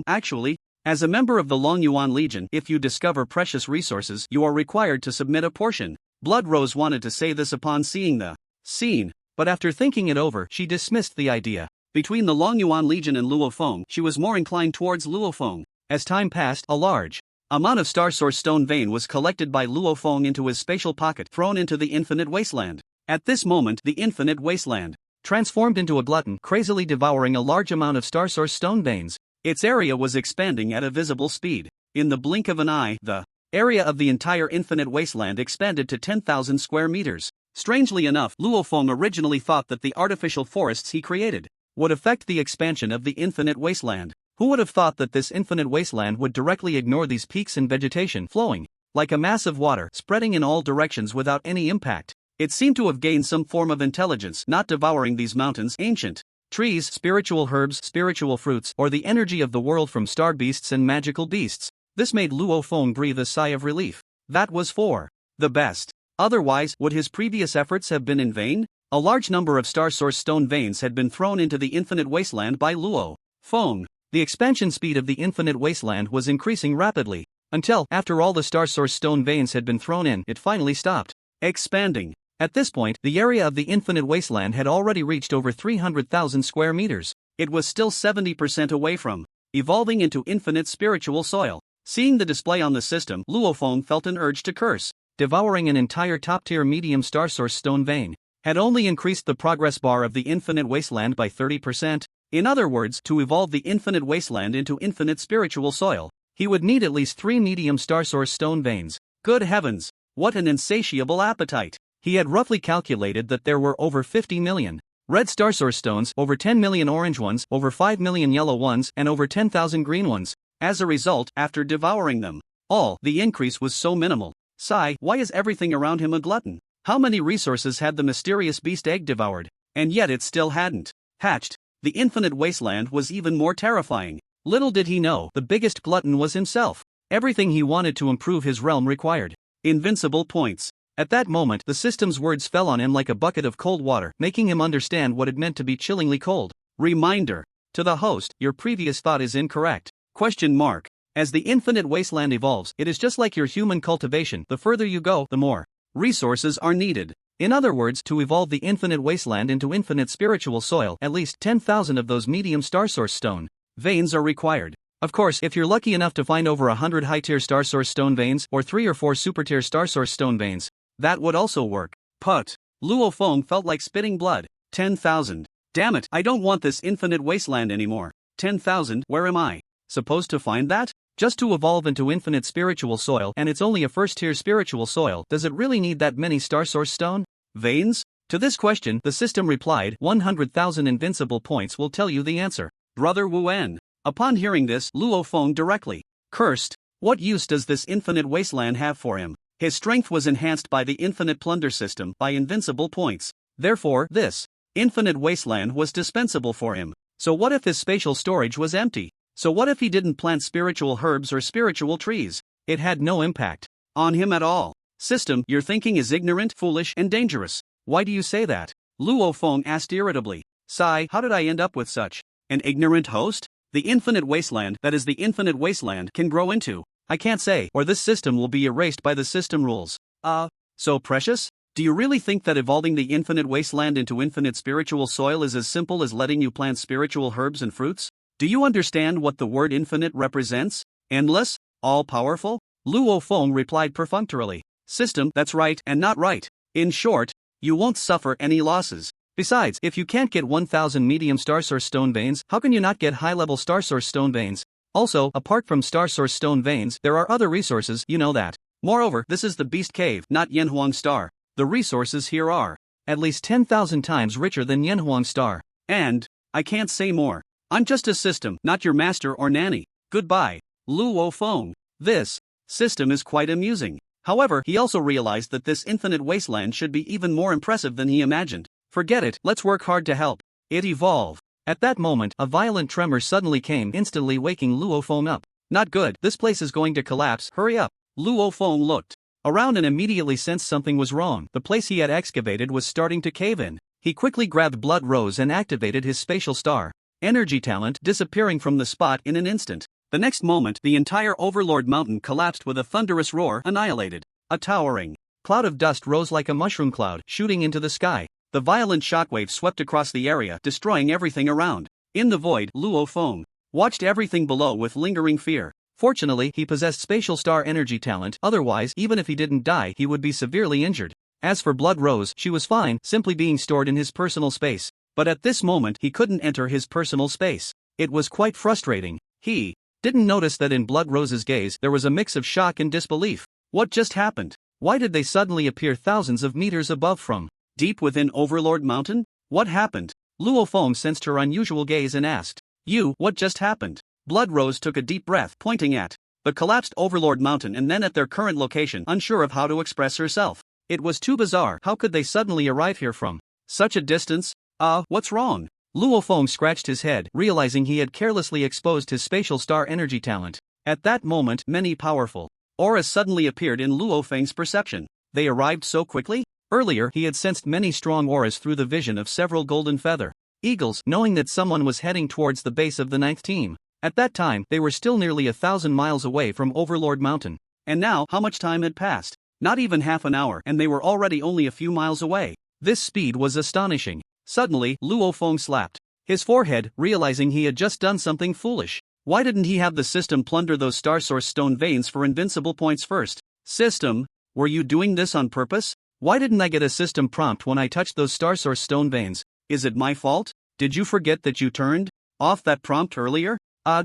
[SPEAKER 1] Actually, as a member of the Longyuan Legion, if you discover precious resources, you are required to submit a portion. Blood Rose wanted to say this upon seeing the scene, but after thinking it over, she dismissed the idea. Between the Longyuan Legion and Luo Feng, she was more inclined towards Luo Feng. As time passed, a large amount of Star Source stone vein was collected by Luo Feng into his spatial pocket, thrown into the infinite wasteland. At this moment, the infinite wasteland transformed into a glutton, crazily devouring a large amount of Star Source stone veins. Its area was expanding at a visible speed. In the blink of an eye, the area of the entire infinite wasteland expanded to 10,000 square meters. Strangely enough, Luo Feng originally thought that the artificial forests he created would affect the expansion of the infinite wasteland. Who would have thought that this infinite wasteland would directly ignore these peaks and vegetation flowing like a mass of water, spreading in all directions without any impact? It seemed to have gained some form of intelligence, not devouring these mountains, ancient trees, spiritual herbs, spiritual fruits, or the energy of the world from star beasts and magical beasts. This made Luo Feng breathe a sigh of relief. That was for the best. Otherwise, would his previous efforts have been in vain? A large number of Star Source stone veins had been thrown into the infinite wasteland by Luo Feng. The expansion speed of the infinite wasteland was increasing rapidly, until, after all the Star Source stone veins had been thrown in, it finally stopped expanding. At this point, the area of the infinite wasteland had already reached over 300,000 square meters. It was still 70% away from evolving into infinite spiritual soil. Seeing the display on the system, Luo Feng felt an urge to curse. Devouring an entire top-tier medium Star Source stone vein had only increased the progress bar of the infinite wasteland by 30%. In other words, to evolve the infinite wasteland into infinite spiritual soil, he would need at least 3 medium Star Source stone veins. Good heavens, what an insatiable appetite! He had roughly calculated that there were over 50 million red Star Source stones, over 10 million orange ones, over 5 million yellow ones, and over 10,000 green ones. As a result, after devouring them all, the increase was so minimal. Sigh, why is everything around him a glutton? How many resources had the mysterious beast egg devoured? And yet it still hadn't hatched. The infinite wasteland was even more terrifying. Little did he know, the biggest glutton was himself. Everything he wanted to improve his realm required invincible points. At that moment, the system's words fell on him like a bucket of cold water, making him understand what it meant to be chillingly cold. Reminder to the host, your previous thought is incorrect. Question mark. As the infinite wasteland evolves, it is just like your human cultivation. The further you go, the more resources are needed. In other words, to evolve the infinite wasteland into infinite spiritual soil, at least 10,000 of those medium Star Source stone veins are required. Of course, if you're lucky enough to find over 100 high-tier Star Source stone veins, or 3 or 4 super-tier Star Source stone veins, that would also work. But Luo Feng felt like spitting blood. 10,000. Damn it, I don't want this infinite wasteland anymore. 10,000, where am I supposed to find that? Just to evolve into infinite spiritual soil, and it's only a first-tier spiritual soil, does it really need that many star source stone veins? To this question, the system replied, 100,000 invincible points will tell you the answer. Brother Wu-En. Upon hearing this, Luo Feng directly cursed. What use does this infinite wasteland have for him? His strength was enhanced by the infinite plunder system by invincible points. Therefore, this infinite wasteland was dispensable for him. So what if his spatial storage was empty? So what if he didn't plant spiritual herbs or spiritual trees? It had no impact on him at all. System, your thinking is ignorant, foolish, and dangerous. Why do you say that? Luo Feng asked irritably. Sigh, how did I end up with such an ignorant host? The infinite wasteland, that is the infinite wasteland, can grow into. I can't say, or this system will be erased by the system rules. So precious? Do you really think that evolving the infinite wasteland into infinite spiritual soil is as simple as letting you plant spiritual herbs and fruits? Do you understand what the word infinite represents? Endless? All-powerful? Luo Feng replied perfunctorily. System, that's right and not right. In short, you won't suffer any losses. Besides, if you can't get 1,000 medium star source stone veins, how can you not get high-level star source stone veins? Also, apart from star source stone veins, there are other resources, you know that. Moreover, this is the Beast Cave, not Yanhuang Star. The resources here are at least 10,000 times richer than Yanhuang Star. And I can't say more. I'm just a system, not your master or nanny. Goodbye, Luo Feng. This system is quite amusing. However, he also realized that this infinite wasteland should be even more impressive than he imagined. Forget it, let's work hard to help it evolve. At that moment, a violent tremor suddenly came, instantly waking Luo Feng up. Not good, this place is going to collapse, hurry up. Luo Feng looked around and immediately sensed something was wrong. The place he had excavated was starting to cave in. He quickly grabbed Blood Rose and activated his spatial star energy talent, disappearing from the spot in an instant. The next moment, the entire Overlord Mountain collapsed with a thunderous roar, annihilated. A towering cloud of dust rose like a mushroom cloud, shooting into the sky. The violent shockwave swept across the area, destroying everything around. In the void, Luo Feng watched everything below with lingering fear. Fortunately, he possessed spatial star energy talent, otherwise, even if he didn't die, he would be severely injured. As for Blood Rose, she was fine, simply being stored in his personal space. But at this moment, he couldn't enter his personal space. It was quite frustrating. He didn't notice that in Blood Rose's gaze there was a mix of shock and disbelief. What just happened? Why did they suddenly appear thousands of meters above from deep within Overlord Mountain? What happened? Luo Feng sensed her unusual gaze and asked, what just happened? Blood Rose took a deep breath, pointing at the collapsed Overlord Mountain and then at their current location, unsure of how to express herself. It was too bizarre. How could they suddenly arrive here from such a distance? What's wrong? Luo Feng scratched his head, realizing he had carelessly exposed his spatial star energy talent. At that moment, many powerful auras suddenly appeared in Luo Feng's perception. They arrived so quickly? Earlier, he had sensed many strong auras through the vision of several golden feather eagles, knowing that someone was heading towards the base of the 9th team. At that time, they were still nearly 1,000 miles away from Overlord Mountain. And now, how much time had passed? Not even half an hour, and they were already only a few miles away. This speed was astonishing. Suddenly, Luo Feng slapped his forehead, realizing he had just done something foolish. Why didn't he have the system plunder those star source stone veins for invincible points first? System, were you doing this on purpose? Why didn't I get a system prompt when I touched those star source stone veins? Is it my fault? Did you forget that you turned off that prompt earlier?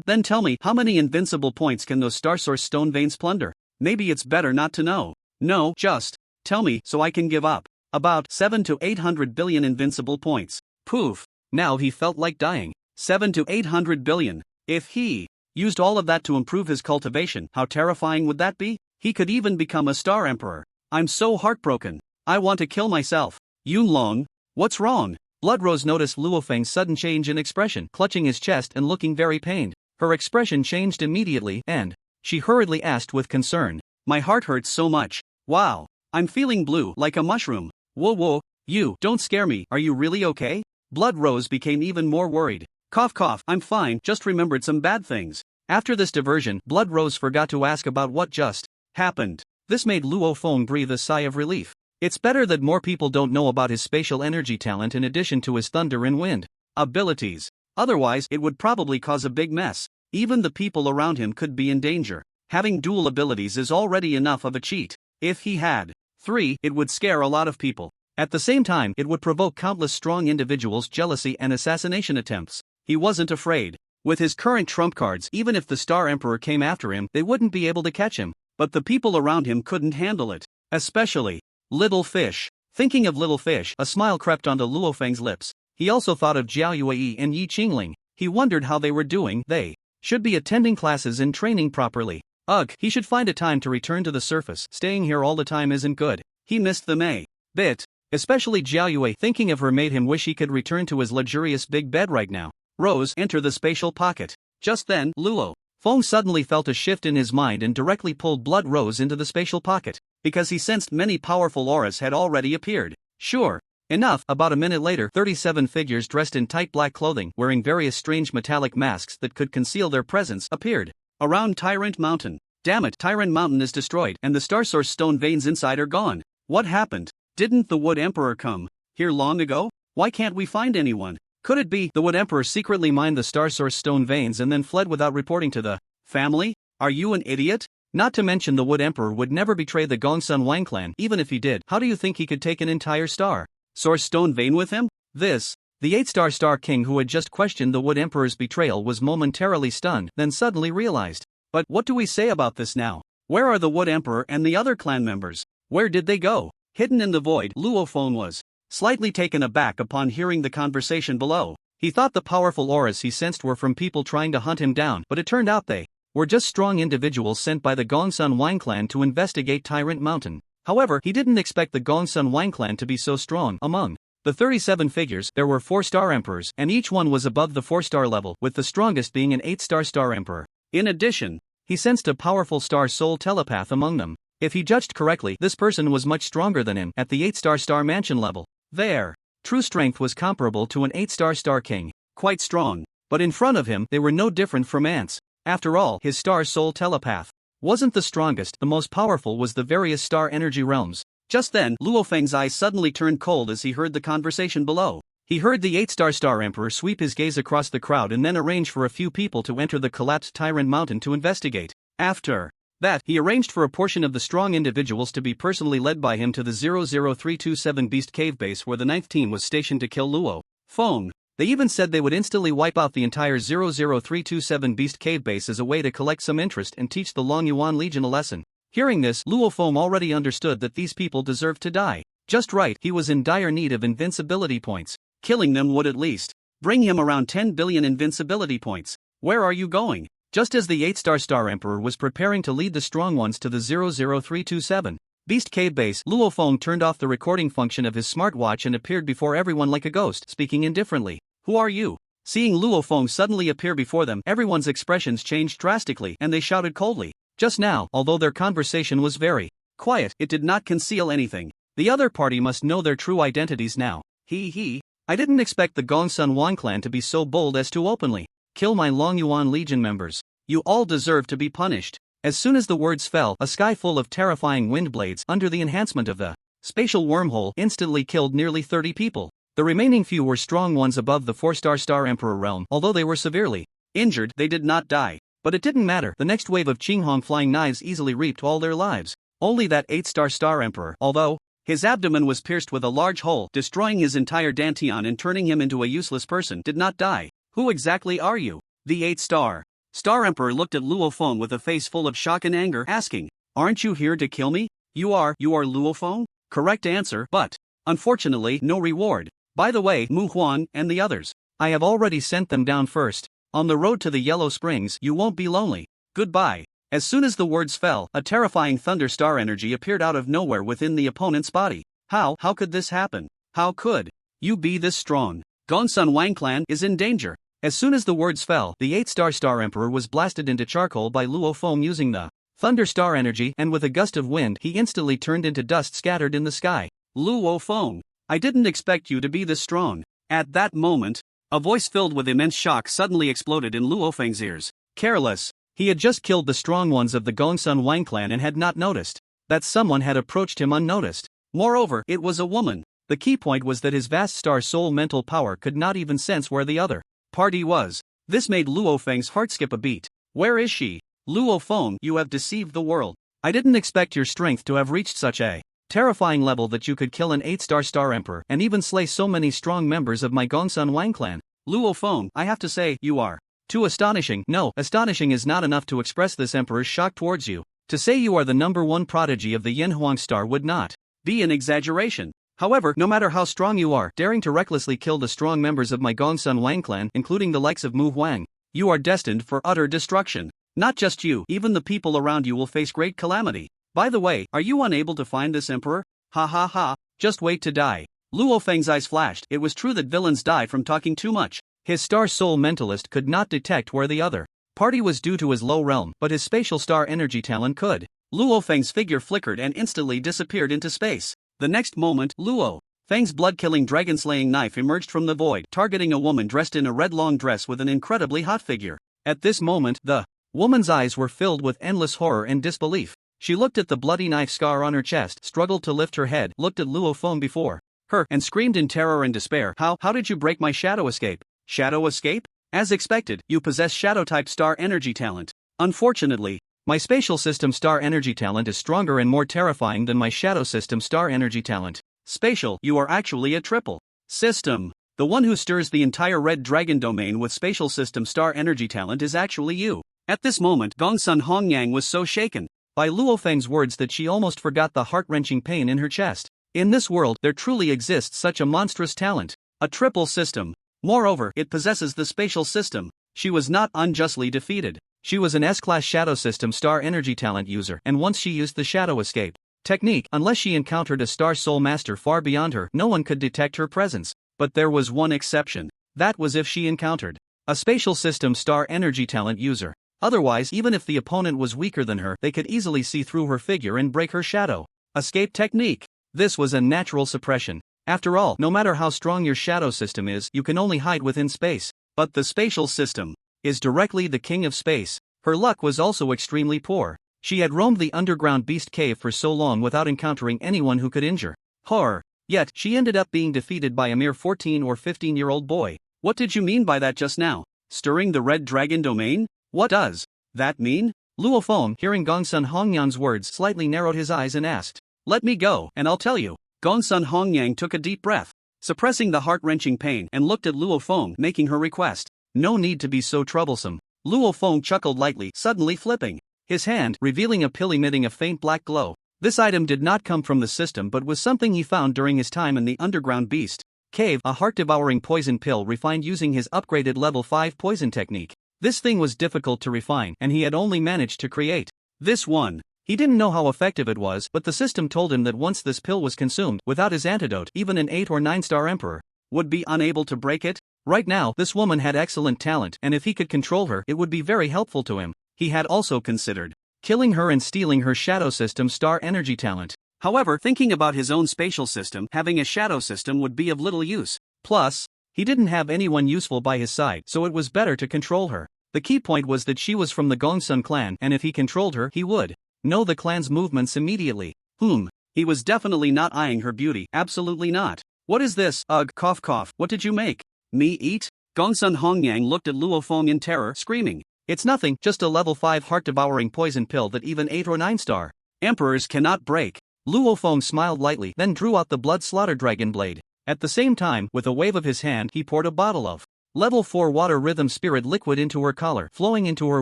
[SPEAKER 1] Then tell me, how many invincible points can those star source stone veins plunder? Maybe it's better not to know. No, just tell me so I can give up. About 7 to 800 billion invincible points. Poof. Now he felt like dying. 7 to 800 billion. If he used all of that to improve his cultivation, how terrifying would that be? He could even become a star emperor. I'm so heartbroken. I want to kill myself. Yunlong, what's wrong? Blood Rose noticed Luo Feng's sudden change in expression, clutching his chest and looking very pained. Her expression changed immediately, and she hurriedly asked with concern, my heart hurts so much. Wow. I'm feeling blue, like a mushroom. Whoa, you, don't scare me, are you really okay? Blood Rose became even more worried. Cough cough, I'm fine, just remembered some bad things. After this diversion, Blood Rose forgot to ask about what just happened. This made Luo Feng breathe a sigh of relief. It's better that more people don't know about his spatial energy talent in addition to his thunder and wind abilities. Otherwise, it would probably cause a big mess. Even the people around him could be in danger. Having dual abilities is already enough of a cheat. If he had 3, it would scare a lot of people. At the same time, it would provoke countless strong individuals' jealousy and assassination attempts. He wasn't afraid. With his current trump cards, even if the Star Emperor came after him, they wouldn't be able to catch him. But the people around him couldn't handle it. Especially Little Fish. Thinking of Little Fish, a smile crept onto Luo Feng's lips. He also thought of Jiao Yue and Yi Qingling. He wondered how they were doing. They should be attending classes and training properly. Ugh, he should find a time to return to the surface. Staying here all the time isn't good. He missed them a bit. Especially Jiao Yue. Thinking of her made him wish he could return to his luxurious big bed right now. Rose, enter the spatial pocket. Just then, Luo Feng suddenly felt a shift in his mind and directly pulled Blood Rose into the spatial pocket, because he sensed many powerful auras had already appeared. Sure enough, about a minute later, 37 figures dressed in tight black clothing, wearing various strange metallic masks that could conceal their presence, appeared around Tyrant Mountain. Damn it, Tyrant Mountain is destroyed, and the Star Source stone veins inside are gone. What happened? Didn't the Wood Emperor come here long ago? Why can't we find anyone? Could it be the Wood Emperor secretly mined the Star Source stone veins and then fled without reporting to the family? Are you an idiot? Not to mention the Wood Emperor would never betray the Gongsun Wang clan. Even if he did, how do you think he could take an entire Star Source stone vein with him? The 8-star Star King who had just questioned the Wood Emperor's betrayal was momentarily stunned, then suddenly realized. But what do we say about this now? Where are the Wood Emperor and the other clan members? Where did they go? Hidden in the void, Luo Feng was slightly taken aback upon hearing the conversation below. He thought the powerful auras he sensed were from people trying to hunt him down, but it turned out they were just strong individuals sent by the Gongsun Wang clan to investigate Tyrant Mountain. However, he didn't expect the Gongsun Wang clan to be so strong. Among the 37 figures, there were 4 Star Emperors, and each one was above the 4-star level, with the strongest being an 8-star Star Emperor. In addition, he sensed a powerful Star Soul telepath among them. If he judged correctly, this person was much stronger than him at the 8-star Star Mansion level. Their true strength was comparable to an 8-star Star King, quite strong. But in front of him, they were no different from ants. After all, his Star Soul telepath wasn't the strongest. The most powerful was the various star energy realms. Just then, Luo Feng's eyes suddenly turned cold as he heard the conversation below. He heard the 8-star Star Emperor sweep his gaze across the crowd and then arrange for a few people to enter the collapsed Tyrant Mountain to investigate. After that, he arranged for a portion of the strong individuals to be personally led by him to the 00327 Beast Cave base where the 9th team was stationed to kill Luo Feng. They even said they would instantly wipe out the entire 00327 Beast Cave base as a way to collect some interest and teach the Long Yuan Legion a lesson. Hearing this, Luo Feng already understood that these people deserved to die. Just right, he was in dire need of invincibility points. Killing them would at least bring him around 10 billion invincibility points. Where are you going? Just as the 8-star Star Emperor was preparing to lead the strong ones to the 00327 Beast Cave base, Luo Feng turned off the recording function of his smartwatch and appeared before everyone like a ghost, speaking indifferently. Who are you? Seeing Luo Feng suddenly appear before them, everyone's expressions changed drastically and they shouted coldly. Just now, although their conversation was very quiet, it did not conceal anything. The other party must know their true identities now. I didn't expect the Gongsun Wang clan to be so bold as to openly kill my Long Yuan Legion members. You all deserve to be punished. As soon as the words fell, a sky full of terrifying wind blades under the enhancement of the spatial wormhole instantly killed nearly 30 people. The remaining few were strong ones above the 4-star Star Emperor realm. Although they were severely injured, they did not die. But it didn't matter. The next wave of Qinghong flying knives easily reaped all their lives. Only that 8-star Star Emperor, although his abdomen was pierced with a large hole, destroying his entire dantian and turning him into a useless person, did not die. Who exactly are you? The 8-star Star Emperor looked at Luo Feng with a face full of shock and anger, asking, "Aren't you here to kill me? You are Luo Feng?" Correct answer, but unfortunately, no reward. By the way, Mu Huan and the others, I have already sent them down first. On the road to the Yellow Springs, you won't be lonely. Goodbye. As soon as the words fell, a terrifying thunder star energy appeared out of nowhere within the opponent's body. How could this happen? How could you be this strong? Gongsun Wang clan is in danger. As soon as the words fell, the 8-star Star Emperor was blasted into charcoal by Luo Feng using the thunder star energy, and with a gust of wind he instantly turned into dust scattered in the sky. Luo Feng, I didn't expect you to be this strong. At that moment, a voice filled with immense shock suddenly exploded in Luo Feng's ears. Careless. He had just killed the strong ones of the Gongsun Wang clan and had not noticed that someone had approached him unnoticed. Moreover, it was a woman. The key point was that his vast Star Soul mental power could not even sense where the other party was. This made Luo Feng's heart skip a beat. Where is she? Luo Feng, you have deceived the world. I didn't expect your strength to have reached such a terrifying level that you could kill an 8-star Star Emperor and even slay so many strong members of my Gongsun Wang clan. Luo Feng, I have to say, you are Too astonishing. No, astonishing is not enough to express this emperor's shock towards you. To say you are the #1 prodigy of the Yin Huang star would not be an exaggeration. However, no matter how strong you are, daring to recklessly kill the strong members of my Gongsun Wang clan, including the likes of Mu Huang, you are destined for utter destruction. Not just you, even the people around you will face great calamity. By the way, are you unable to find this emperor? Ha ha ha, just wait to die. Luo Feng's eyes flashed. It was true that villains die from talking too much. His star soul mentalist could not detect where the other party was due to his low realm, but his spatial star energy talent could. Luo Feng's figure flickered and instantly disappeared into space. The next moment, Luo Feng's blood-killing dragon-slaying knife emerged from the void, targeting a woman dressed in a red long dress with an incredibly hot figure. At this moment, the woman's eyes were filled with endless horror and disbelief. She looked at the bloody knife scar on her chest, struggled to lift her head, looked at Luo Feng before her, and screamed in terror and despair. How did you break my shadow escape? Shadow escape? As expected, you possess shadow-type star energy talent. Unfortunately, my spatial system star energy talent is stronger and more terrifying than my shadow system star energy talent. Spatial, you are actually a triple system. The one who stirs the entire red dragon domain with spatial system star energy talent is actually you. At this moment, Gongsun Hongyang was so shaken by Luo Feng's words that she almost forgot the heart-wrenching pain in her chest. In this world, there truly exists such a monstrous talent. A triple system. Moreover, it possesses the spatial system. She was not unjustly defeated. She was an S-class shadow system star energy talent user, and once she used the shadow escape technique, unless she encountered a star soul master far beyond her, no one could detect her presence. But there was one exception. That was if she encountered a spatial system star energy talent user. Otherwise, even if the opponent was weaker than her, they could easily see through her figure and break her shadow escape technique. This was a natural suppression. After all, no matter how strong your shadow system is, you can only hide within space. But the spatial system is directly the king of space. Her luck was also extremely poor. She had roamed the underground beast cave for so long without encountering anyone who could injure her. Yet, she ended up being defeated by a mere 14 or 15-year-old boy. What did you mean by that just now? Stirring the red dragon domain? What does that mean? Luo Feng, hearing Gongsun Hongyang's words, slightly narrowed his eyes and asked, "Let me go, and I'll tell you." Gongsun Hongyang took a deep breath, suppressing the heart-wrenching pain, and looked at Luo Feng, making her request. No need to be so troublesome. Luo Feng chuckled lightly, suddenly flipping his hand, revealing a pill emitting a faint black glow. This item did not come from the system but was something he found during his time in the underground beast cave, a heart-devouring poison pill refined using his upgraded level 5 poison technique. This thing was difficult to refine, and he had only managed to create this one. He didn't know how effective it was, but the system told him that once this pill was consumed, without his antidote, even an 8 or 9-star emperor would be unable to break it. Right now, this woman had excellent talent, and if he could control her, it would be very helpful to him. He had also considered killing her and stealing her shadow system star energy talent. However, thinking about his own spatial system, having a shadow system would be of little use. Plus, he didn't have anyone useful by his side, so it was better to control her. The key point was that she was from the Gongsun clan, and if he controlled her, he would know the clan's movements immediately. He was definitely not eyeing her beauty, absolutely not. What is this? Ugh, cough cough, what did you make? Me eat? Gongsun Hongyang looked at Luo Feng in terror, screaming. It's nothing, just a level 5 heart-devouring poison pill that even 8 or 9-star emperors cannot break. Luo Feng smiled lightly, then drew out the blood slaughter dragon blade. At the same time, with a wave of his hand, he poured a bottle of level 4 water rhythm spirit liquid into her collar, flowing into her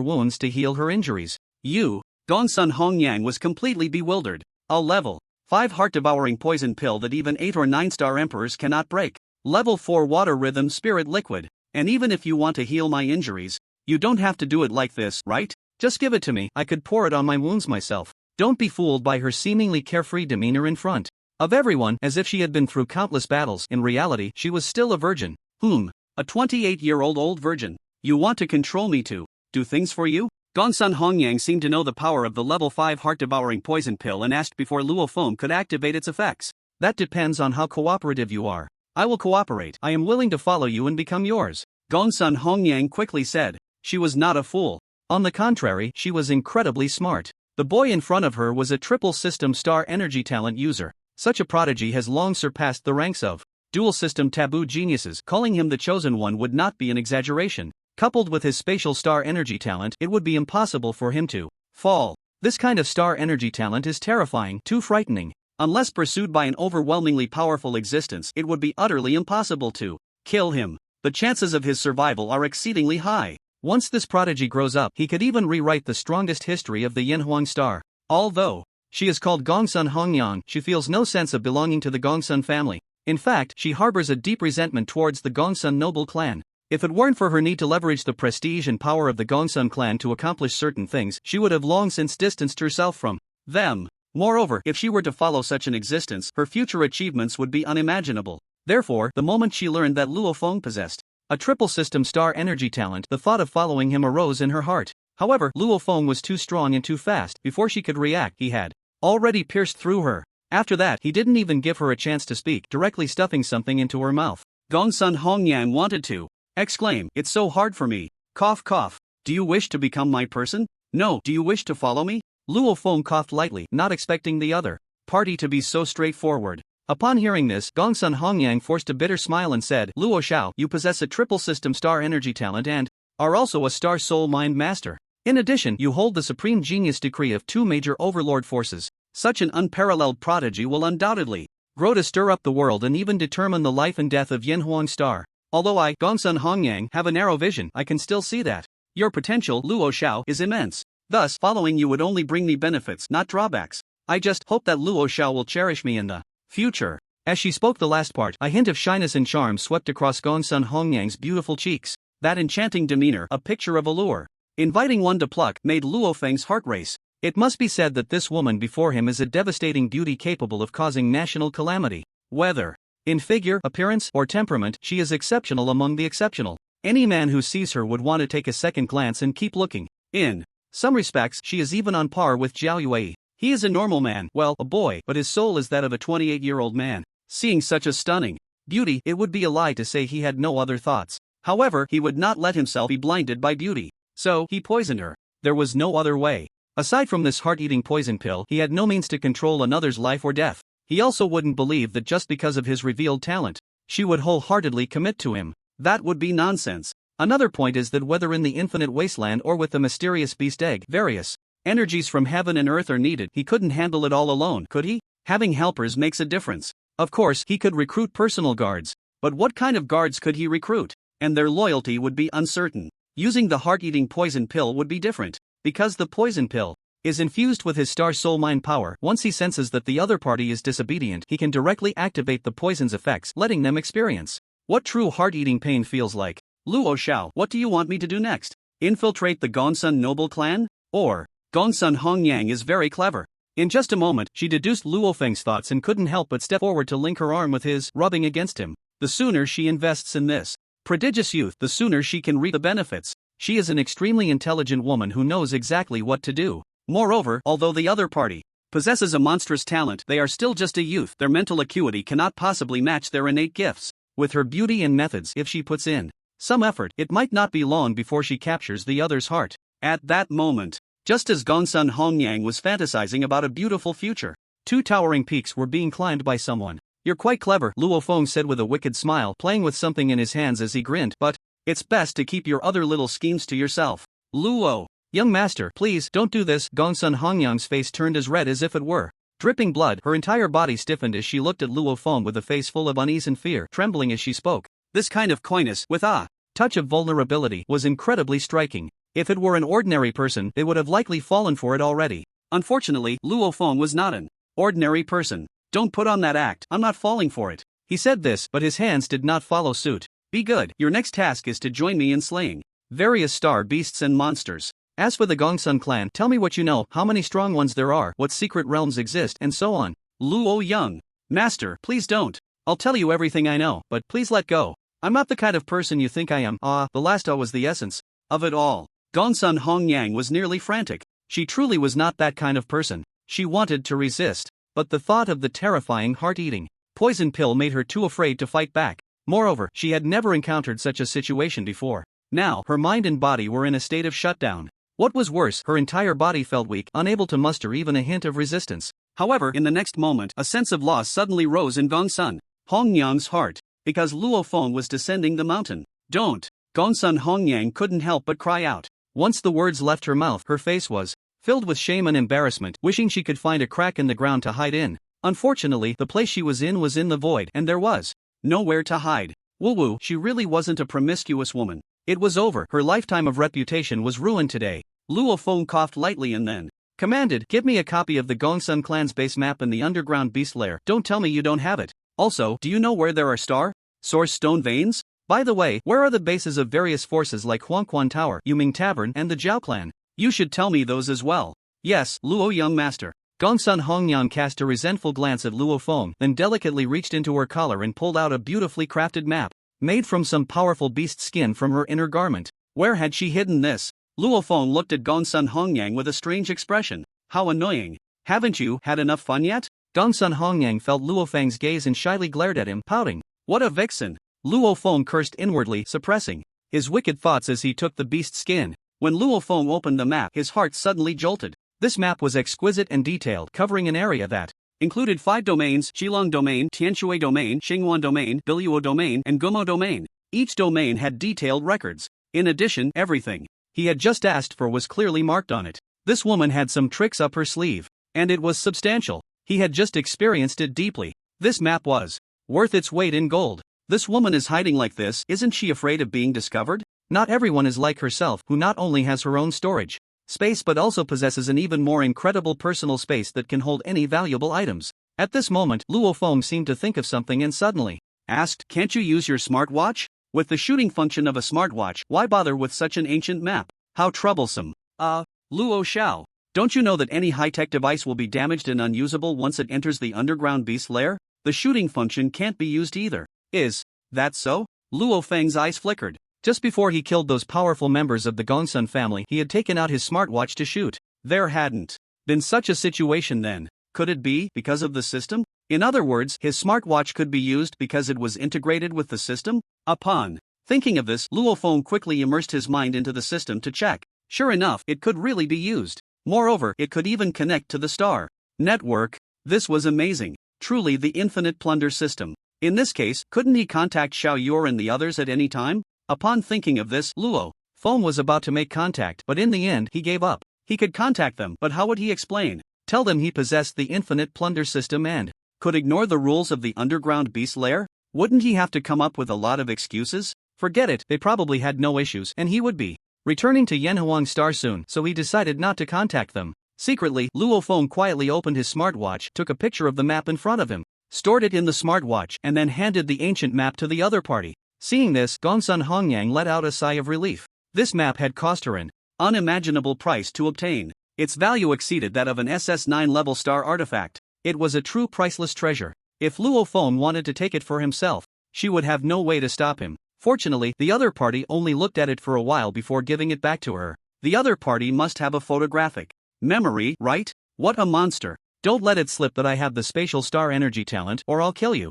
[SPEAKER 1] wounds to heal her injuries. Gongsun Hongyang was completely bewildered. A level 5 heart-devouring poison pill that even 8 or 9-star emperors cannot break. Level 4 water rhythm spirit liquid. And even if you want to heal my injuries, you don't have to do it like this, right? Just give it to me, I could pour it on my wounds myself. Don't be fooled by her seemingly carefree demeanor in front of everyone, as if she had been through countless battles. In reality, she was still a virgin. A 28-year-old virgin. You want to control me to do things for you? Gongsun Hongyang seemed to know the power of the level 5 heart-devouring poison pill and asked before Luo Feng could activate its effects. That depends on how cooperative you are. I will cooperate. I am willing to follow you and become yours. Gongsun Hongyang quickly said. She was not a fool. On the contrary, she was incredibly smart. The boy in front of her was a triple system star energy talent user. Such a prodigy has long surpassed the ranks of dual system taboo geniuses. Calling him the chosen one would not be an exaggeration. Coupled with his spatial star energy talent, it would be impossible for him to fall. This kind of star energy talent is terrifying, too frightening. Unless pursued by an overwhelmingly powerful existence, it would be utterly impossible to kill him. The chances of his survival are exceedingly high. Once this prodigy grows up, he could even rewrite the strongest history of the Yinhuang star. Although she is called Gongsun Hongyang, she feels no sense of belonging to the Gongsun family. In fact, she harbors a deep resentment towards the Gongsun noble clan. If it weren't for her need to leverage the prestige and power of the Gongsun clan to accomplish certain things, she would have long since distanced herself from them. Moreover, if she were to follow such an existence, her future achievements would be unimaginable. Therefore, the moment she learned that Luo Feng possessed a triple system star energy talent, the thought of following him arose in her heart. However, Luo Feng was too strong and too fast. Before she could react, he had already pierced through her. After that, he didn't even give her a chance to speak, directly stuffing something into her mouth. Gongsun Hongyang wanted to exclaim, "It's so hard for me." Cough cough. "Do you wish to become my person?" "No." "Do you wish to follow me?" Luo Feng coughed lightly, not expecting the other party to be so straightforward. Upon hearing this, Gongsun Hongyang forced a bitter smile and said, "Luo Xiao, you possess a triple system star energy talent and are also a star soul mind master. In addition, you hold the supreme genius decree of 2 major overlord forces. Such an unparalleled prodigy will undoubtedly grow to stir up the world and even determine the life and death of Yinhuang star. Although I, Gongsun Hongyang, have a narrow vision, I can still see that your potential, Luo Xiao, is immense. Thus, following you would only bring me benefits, not drawbacks. I just hope that Luo Xiao will cherish me in the future." As she spoke the last part, a hint of shyness and charm swept across Gongsun Hongyang's beautiful cheeks. That enchanting demeanor, a picture of allure, inviting one to pluck, made Luo Feng's heart race. It must be said that this woman before him is a devastating beauty capable of causing national calamity. Whether in figure, appearance, or temperament, she is exceptional among the exceptional. Any man who sees her would want to take a second glance and keep looking. In some respects, she is even on par with Zhao Yue. He is a normal man, well, a boy, but his soul is that of a 28-year-old man. Seeing such a stunning beauty, it would be a lie to say he had no other thoughts. However, he would not let himself be blinded by beauty. So, he poisoned her. There was no other way. Aside from this heart-eating poison pill, he had no means to control another's life or death. He also wouldn't believe that just because of his revealed talent, she would wholeheartedly commit to him. That would be nonsense. Another point is that whether in the infinite wasteland or with the mysterious beast egg, various energies from heaven and earth are needed. He couldn't handle it all alone, could he? Having helpers makes a difference. Of course, he could recruit personal guards. But what kind of guards could he recruit? And their loyalty would be uncertain. Using the heart-eating poison pill would be different. Because the poison pill is infused with his star soul mind power, once he senses that the other party is disobedient, he can directly activate the poison's effects, letting them experience what true heart-eating pain feels like. Luo Xiao, what do you want me to do next? Infiltrate the Gongsun noble clan? Or, Gongsun Hongyang is very clever. In just a moment, she deduced Luo Feng's thoughts and couldn't help but step forward to link her arm with his, rubbing against him. The sooner she invests in this prodigious youth, the sooner she can reap the benefits. She is an extremely intelligent woman who knows exactly what to do. Moreover, although the other party possesses a monstrous talent, they are still just a youth. Their mental acuity cannot possibly match their innate gifts. With her beauty and methods, if she puts in some effort, it might not be long before she captures the other's heart. At that moment, just as Gongsun Hongyang was fantasizing about a beautiful future, 2 towering peaks were being climbed by someone. "You're quite clever," Luo Feng said with a wicked smile, playing with something in his hands as he grinned, "but it's best to keep your other little schemes to yourself." "Luo, young master, please don't do this." Gongsun Hongyang's face turned as red as if it were dripping blood. Her entire body stiffened as she looked at Luo Feng with a face full of unease and fear, trembling as she spoke. This kind of coyness, with a touch of vulnerability, was incredibly striking. If it were an ordinary person, they would have likely fallen for it already. Unfortunately, Luo Feng was not an ordinary person. "Don't put on that act, I'm not falling for it." He said this, but his hands did not follow suit. "Be good, your next task is to join me in slaying various star beasts and monsters. As for the Gongsun clan, tell me what you know, how many strong ones there are, what secret realms exist, and so on." "Luo young master, please don't. I'll tell you everything I know, but please let go. I'm not the kind of person you think I am." The last was the essence of it all. Gongsun Hongyang was nearly frantic. She truly was not that kind of person. She wanted to resist, but the thought of the terrifying heart-eating poison pill made her too afraid to fight back. Moreover, she had never encountered such a situation before. Now, her mind and body were in a state of shutdown. What was worse, her entire body felt weak, unable to muster even a hint of resistance. However, in the next moment, a sense of loss suddenly rose in Gongsun Hongyang's heart, because Luo Feng was descending the mountain. "Don't!" Gongsun Hongyang couldn't help but cry out. Once the words left her mouth, her face was filled with shame and embarrassment, wishing she could find a crack in the ground to hide in. Unfortunately, the place she was in the void, and there was nowhere to hide. Woo-woo, she really wasn't a promiscuous woman. It was over. Her lifetime of reputation was ruined today. Luo Feng coughed lightly and then commanded, "Give me a copy of the Gongsun clan's base map in the underground beast lair. Don't tell me you don't have it. Also, do you know where there are source stone veins? By the way, where are the bases of various forces like Huangquan Tower, Yuming Tavern, and the Zhao clan? You should tell me those as well." "Yes, Luo young master." Gongsun Hongyang cast a resentful glance at Luo Feng, then delicately reached into her collar and pulled out a beautifully crafted map, made from some powerful beast skin from her inner garment. Where had she hidden this? Luo Feng looked at Gongsun Hongyang with a strange expression. How annoying. Haven't you had enough fun yet? Gongsun Hongyang felt Luo Feng's gaze and shyly glared at him, pouting. What a vixen. Luo Feng cursed inwardly, suppressing his wicked thoughts as he took the beast skin. When Luo Feng opened the map, his heart suddenly jolted. This map was exquisite and detailed, covering an area that included 5 domains: Shilong Domain, Tianshui Domain, Xinghuan Domain, Biluo Domain, and Gumo Domain. Each domain had detailed records. In addition, everything he had just asked for was clearly marked on it. This woman had some tricks up her sleeve, and it was substantial. He had just experienced it deeply. This map was worth its weight in gold. This woman is hiding like this. Isn't she afraid of being discovered? Not everyone is like herself, who not only has her own storage space but also possesses an even more incredible personal space that can hold any valuable items. At this moment, Luo Feng seemed to think of something and suddenly asked, "Can't you use your smartwatch? With the shooting function of a smartwatch, why bother with such an ancient map? How troublesome." Luo Xiao, don't you know that any high-tech device will be damaged and unusable once it enters the underground beast lair? The shooting function can't be used either. Is that so? Luo Feng's eyes flickered. Just before he killed those powerful members of the Gongsun family, he had taken out his smartwatch to shoot. There hadn't been such a situation then. Could it be because of the system? In other words, his smartwatch could be used because it was integrated with the system? Upon thinking of this, Luo Feng quickly immersed his mind into the system to check. Sure enough, it could really be used. Moreover, it could even connect to the star network. This was amazing. Truly the infinite plunder system. In this case, couldn't he contact Xiao Yor and the others at any time? Upon thinking of this, Luo Feng was about to make contact, but in the end he gave up. He could contact them, but how would he explain? Tell them he possessed the infinite plunder system and could ignore the rules of the underground beast lair? Wouldn't he have to come up with a lot of excuses? Forget it, they probably had no issues, and he would be returning to Yanhuang Star soon, so he decided not to contact them. Secretly, Luo Feng quietly opened his smartwatch, took a picture of the map in front of him, stored it in the smartwatch, and then handed the ancient map to the other party. Seeing this, Gongsun Hongyang let out a sigh of relief. This map had cost her an unimaginable price to obtain. Its value exceeded that of an SS9 level star artifact. It was a true priceless treasure. If Luo Feng wanted to take it for himself, she would have no way to stop him. Fortunately, the other party only looked at it for a while before giving it back to her. The other party must have a photographic memory, right? What a monster. Don't let it slip that I have the spatial star energy talent, or I'll kill you.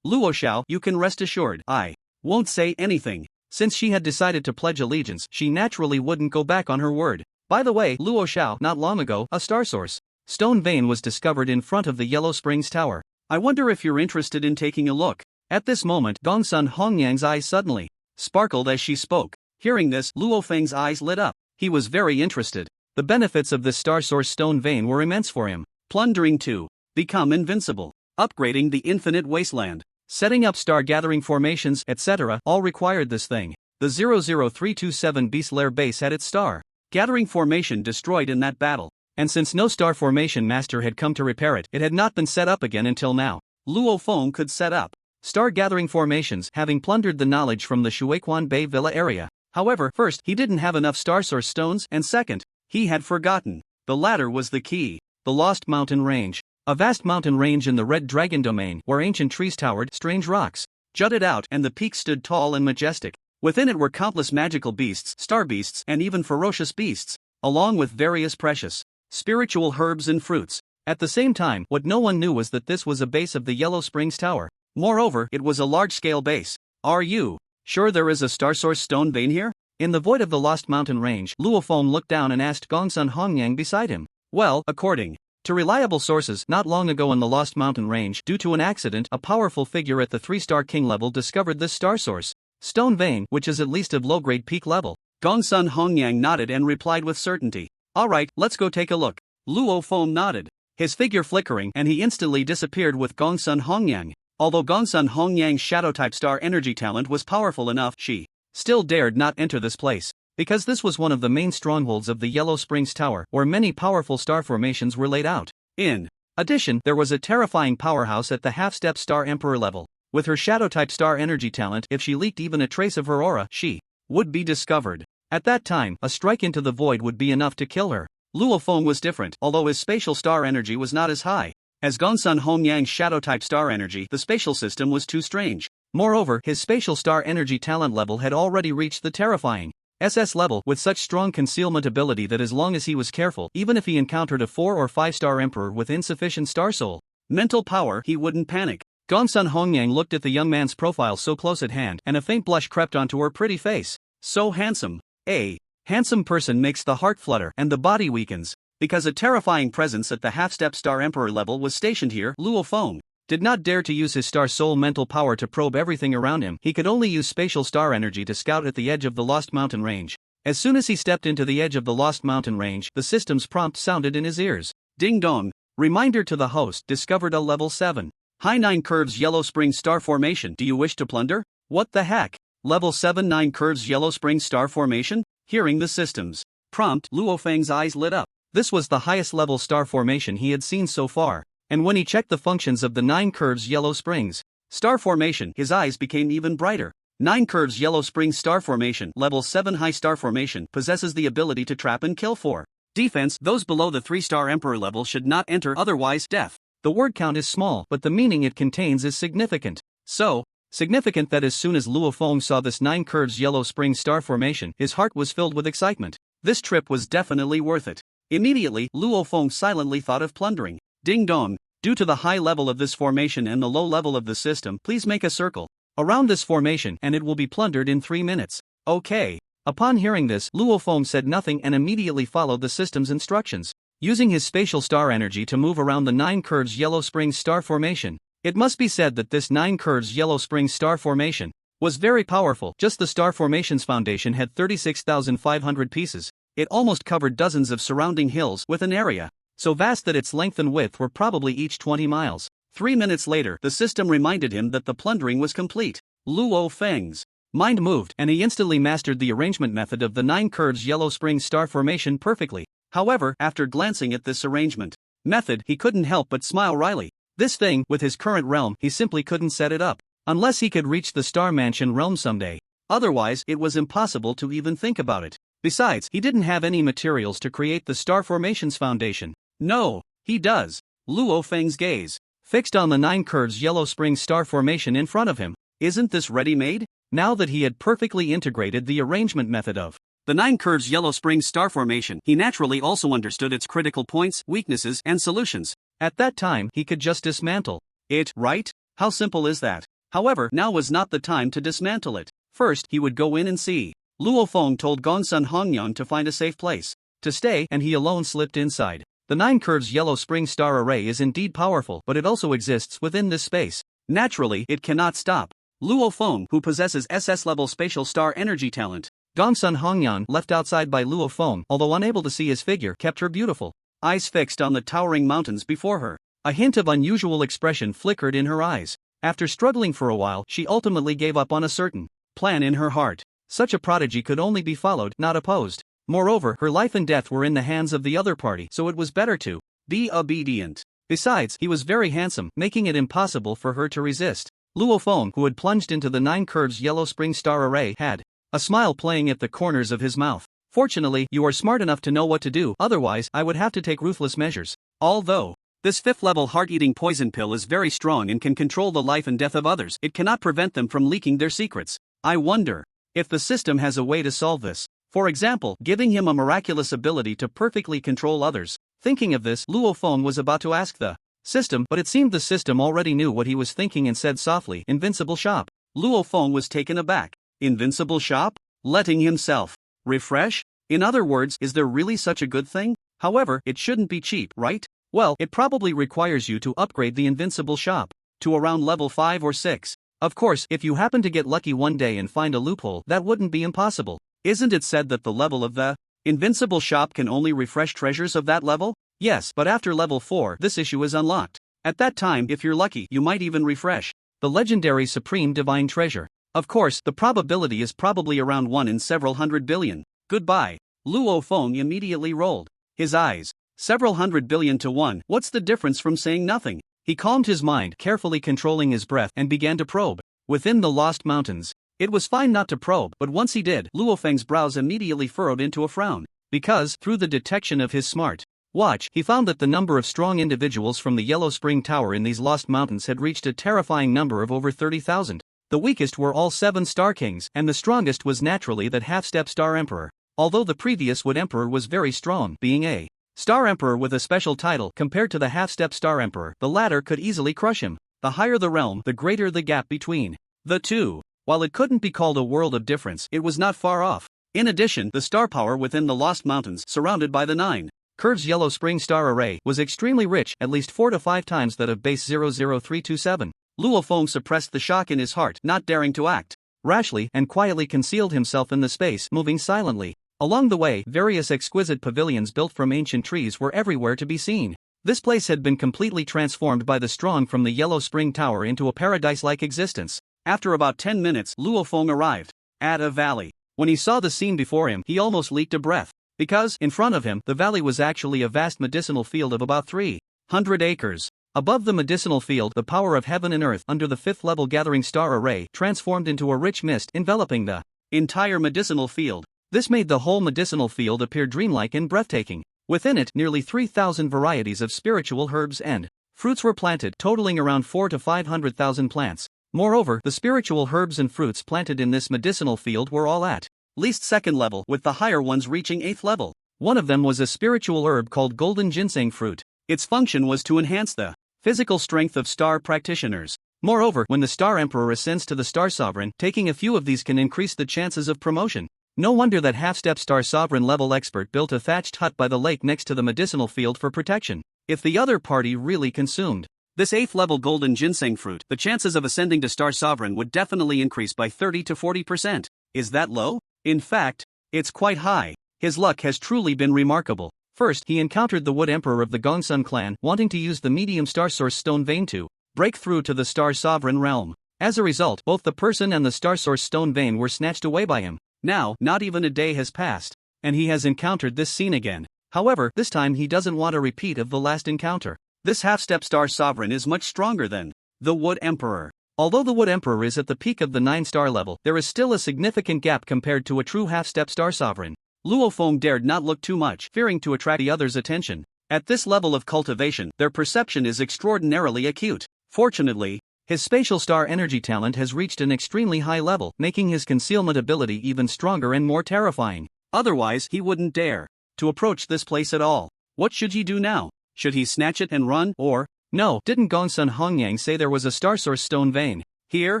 [SPEAKER 1] Luo Xiao, you can rest assured, I won't say anything. Since she had decided to pledge allegiance, she naturally wouldn't go back on her word. By the way, Luo Xiao, not long ago, a star source stone vein was discovered in front of the Yellow Springs Tower. I wonder if you're interested in taking a look. At this moment, Gongsun Hongyang's eyes suddenly sparkled as she spoke. Hearing this, Luo Feng's eyes lit up. He was very interested. The benefits of this star source stone vein were immense for him. Plundering to become invincible, upgrading the infinite wasteland, setting up star gathering formations, etc. all required this thing. The 00327 Beast Lair base had its star gathering formation destroyed in that battle, and since no star formation master had come to repair it, it had not been set up again until now. Luo Feng could set up star gathering formations, having plundered the knowledge from the Shuiquan Bay Villa area. However, first, he didn't have enough star source stones, and second, he had forgotten. The latter was the key. The Lost Mountain Range. A vast mountain range in the Red Dragon domain, where ancient trees towered, strange rocks jutted out, and the peaks stood tall and majestic. Within it were countless magical beasts, star beasts, and even ferocious beasts, along with various precious spiritual herbs and fruits. At the same time, what no one knew was that this was a base of the Yellow Springs Tower. Moreover, it was a large-scale base. Are you sure there is a star source stone vein here? In the void of the Lost Mountain Range, Luo Feng looked down and asked Gongsun Hongyang beside him. Well, according to reliable sources, not long ago in the Lost Mountain Range, due to an accident, a powerful figure at the 3-star king level discovered this star source stone vein, which is at least of low-grade peak level. Gongsun Hongyang nodded and replied with certainty. Alright, let's go take a look. Luo Feng nodded, his figure flickering, and he instantly disappeared with Gongsun Hongyang. Although Gongsun Hongyang's shadow-type star energy talent was powerful enough, she still dared not enter this place, because this was one of the main strongholds of the Yellow Springs Tower, where many powerful star formations were laid out. In addition, there was a terrifying powerhouse at the half-step Star Emperor level. With her shadow-type star energy talent, if she leaked even a trace of her aura, she would be discovered. At that time, a strike into the void would be enough to kill her. Luo Feng was different, although his spatial star energy was not as high as Gongsun Hongyang's shadow-type star energy. The spatial system was too strange. Moreover, his spatial star energy talent level had already reached the terrifying SS level, with such strong concealment ability that as long as he was careful, even if he encountered a 4 or 5 star emperor with insufficient star soul mental power, he wouldn't panic. Gongsun Hongyang looked at the young man's profile so close at hand, and a faint blush crept onto her pretty face. So handsome. A handsome person makes the heart flutter and the body weakens. Because a terrifying presence at the half-step Star Emperor level was stationed here, Luo Feng did not dare to use his star soul mental power to probe everything around him. He could only use spatial star energy to scout at the edge of the Lost Mountain Range. As soon as he stepped into the edge of the Lost Mountain Range, the system's prompt sounded in his ears. Ding dong. Reminder to the host, discovered a level 7. High 9 curves Yellow Spring Star Formation. Do you wish to plunder? What the heck? Level 7 9 curves Yellow Spring Star Formation? Hearing the system's prompt, Luo Feng's eyes lit up. This was the highest level star formation he had seen so far. And when he checked the functions of the 9 curves Yellow Springs Star Formation, his eyes became even brighter. 9 curves Yellow Springs Star Formation, level 7 high star formation, possesses the ability to trap and kill for defense. Those below the 3-star Emperor level should not enter, otherwise death. The word count is small, but the meaning it contains is significant. So significant that as soon as Luo Feng saw this 9 curves Yellow Spring Star Formation, his heart was filled with excitement. This trip was definitely worth it. Immediately, Luo Feng silently thought of plundering. Ding dong. Due to the high level of this formation and the low level of the system, please make a circle around this formation and it will be plundered in 3 minutes. Okay. Upon hearing this, Luo Feng said nothing and immediately followed the system's instructions. Using his spatial star energy to move around the 9 curves Yellow Springs Star Formation. It must be said that this 9 curves Yellow Springs Star Formation was very powerful. Just the Star Formation's foundation had 36,500 pieces. It almost covered dozens of surrounding hills with an area so vast that its length and width were probably each 20 miles. 3 minutes later, the system reminded him that the plundering was complete. Luo Feng's mind moved, and he instantly mastered the arrangement method of the 9 curves Yellow Springs Star Formation perfectly. However, after glancing at this arrangement method, he couldn't help but smile wryly. This thing, with his current realm, he simply couldn't set it up, unless he could reach the Star Mansion realm someday. Otherwise, it was impossible to even think about it. Besides, he didn't have any materials to create the Star Formation's foundation. No, he does. Luo Feng's gaze fixed on the 9 curves Yellow Spring Star Formation in front of him. Isn't this ready-made? Now that he had perfectly integrated the arrangement method of the 9 curves Yellow Spring Star Formation, he naturally also understood its critical points, weaknesses, and solutions. At that time, he could just dismantle it, right? How simple is that? However, now was not the time to dismantle it. First, he would go in and see. Luo Feng told Gongsun Hongyang to find a safe place to stay, and he alone slipped inside. The 9 curves Yellow Spring Star Array is indeed powerful, but it also exists within this space. Naturally, it cannot stop. Luo Feng, who possesses SS-level spatial star energy talent. Gongsun Hongyang, left outside by Luo Feng, although unable to see his figure, kept her beautiful eyes fixed on the towering mountains before her. A hint of unusual expression flickered in her eyes. After struggling for a while, she ultimately gave up on a certain plan in her heart. Such a prodigy could only be followed, not opposed. Moreover, her life and death were in the hands of the other party, so it was better to be obedient. Besides, he was very handsome, making it impossible for her to resist. Luo Feng, who had plunged into the 9 curves Yellow Spring Star Array, had a smile playing at the corners of his mouth. Fortunately, you are smart enough to know what to do, otherwise, I would have to take ruthless measures. Although this 5th-level heart-eating poison pill is very strong and can control the life and death of others, it cannot prevent them from leaking their secrets. I wonder if the system has a way to solve this. For example, giving him a miraculous ability to perfectly control others. Thinking of this, Luo Feng was about to ask the system, but it seemed the system already knew what he was thinking and said softly, "Invincible shop." Luo Feng was taken aback. Invincible shop? Letting himself refresh? In other words, is there really such a good thing? However, it shouldn't be cheap, right? Well, it probably requires you to upgrade the invincible shop to around level 5 or 6. Of course, if you happen to get lucky one day and find a loophole, that wouldn't be impossible. Isn't it said that the level of the invincible shop can only refresh treasures of that level? Yes, but after level 4, this issue is unlocked. At that time, if you're lucky, you might even refresh the legendary Supreme Divine Treasure. Of course, the probability is probably around 1 in several hundred billion. Goodbye. Luo Feng immediately rolled his eyes. Several hundred billion to 1, what's the difference from saying nothing? He calmed his mind, carefully controlling his breath, and began to probe within the Lost Mountains. It was fine not to probe, but once he did, Luo Feng's brows immediately furrowed into a frown, because, through the detection of his smart watch, he found that the number of strong individuals from the Yellow Spring Tower in these Lost Mountains had reached a terrifying number of over 30,000. The weakest were all 7 Star Kings, and the strongest was naturally that half-step Star Emperor. Although the previous Wood Emperor was very strong, being a Star Emperor with a special title, compared to the half-step Star Emperor, the latter could easily crush him. The higher the realm, the greater the gap between the two. While it couldn't be called a world of difference, it was not far off. In addition, the star power within the Lost Mountains, surrounded by the 9 Curves Yellow Spring Star Array, was extremely rich, at least 4 to 5 times that of base 00327. Luo Feng suppressed the shock in his heart, not daring to act rashly, and quietly concealed himself in the space, moving silently. Along the way, various exquisite pavilions built from ancient trees were everywhere to be seen. This place had been completely transformed by the strong from the Yellow Spring Tower into a paradise-like existence. After about 10 minutes, Luo Feng arrived at a valley. When he saw the scene before him, he almost leaked a breath, because, in front of him, the valley was actually a vast medicinal field of about 300 acres. Above the medicinal field, the power of heaven and earth under the 5th level gathering star array transformed into a rich mist enveloping the entire medicinal field. This made the whole medicinal field appear dreamlike and breathtaking. Within it, nearly 3,000 varieties of spiritual herbs and fruits were planted, totaling around 4 to 500,000 plants. Moreover, the spiritual herbs and fruits planted in this medicinal field were all at least 2nd level, with the higher ones reaching 8th level. One of them was a spiritual herb called golden ginseng fruit. Its function was to enhance the physical strength of star practitioners. Moreover, when the Star Emperor ascends to the Star Sovereign, taking a few of these can increase the chances of promotion. No wonder that half-step Star Sovereign level expert built a thatched hut by the lake next to the medicinal field for protection. If the other party really consumed this 8th level golden ginseng fruit, the chances of ascending to Star Sovereign would definitely increase by 30 to 40%. Is that low? In fact, it's quite high. His luck has truly been remarkable. First, he encountered the Wood Emperor of the Gongsun clan, wanting to use the medium Star Source Stone Vein to break through to the Star Sovereign realm. As a result, both the person and the Star Source Stone Vein were snatched away by him. Now, not even a day has passed, and he has encountered this scene again. However, this time he doesn't want a repeat of the last encounter. This half-step Star Sovereign is much stronger than the Wood Emperor. Although the Wood Emperor is at the peak of the 9-star level, there is still a significant gap compared to a true half-step Star Sovereign. Luo Feng dared not look too much, fearing to attract the others' attention. At this level of cultivation, their perception is extraordinarily acute. Fortunately, his spatial star energy talent has reached an extremely high level, making his concealment ability even stronger and more terrifying. Otherwise, he wouldn't dare to approach this place at all. What should he do now? Should he snatch it and run, or... No, didn't Gongsun Hongyang say there was a Star Source Stone Vein here?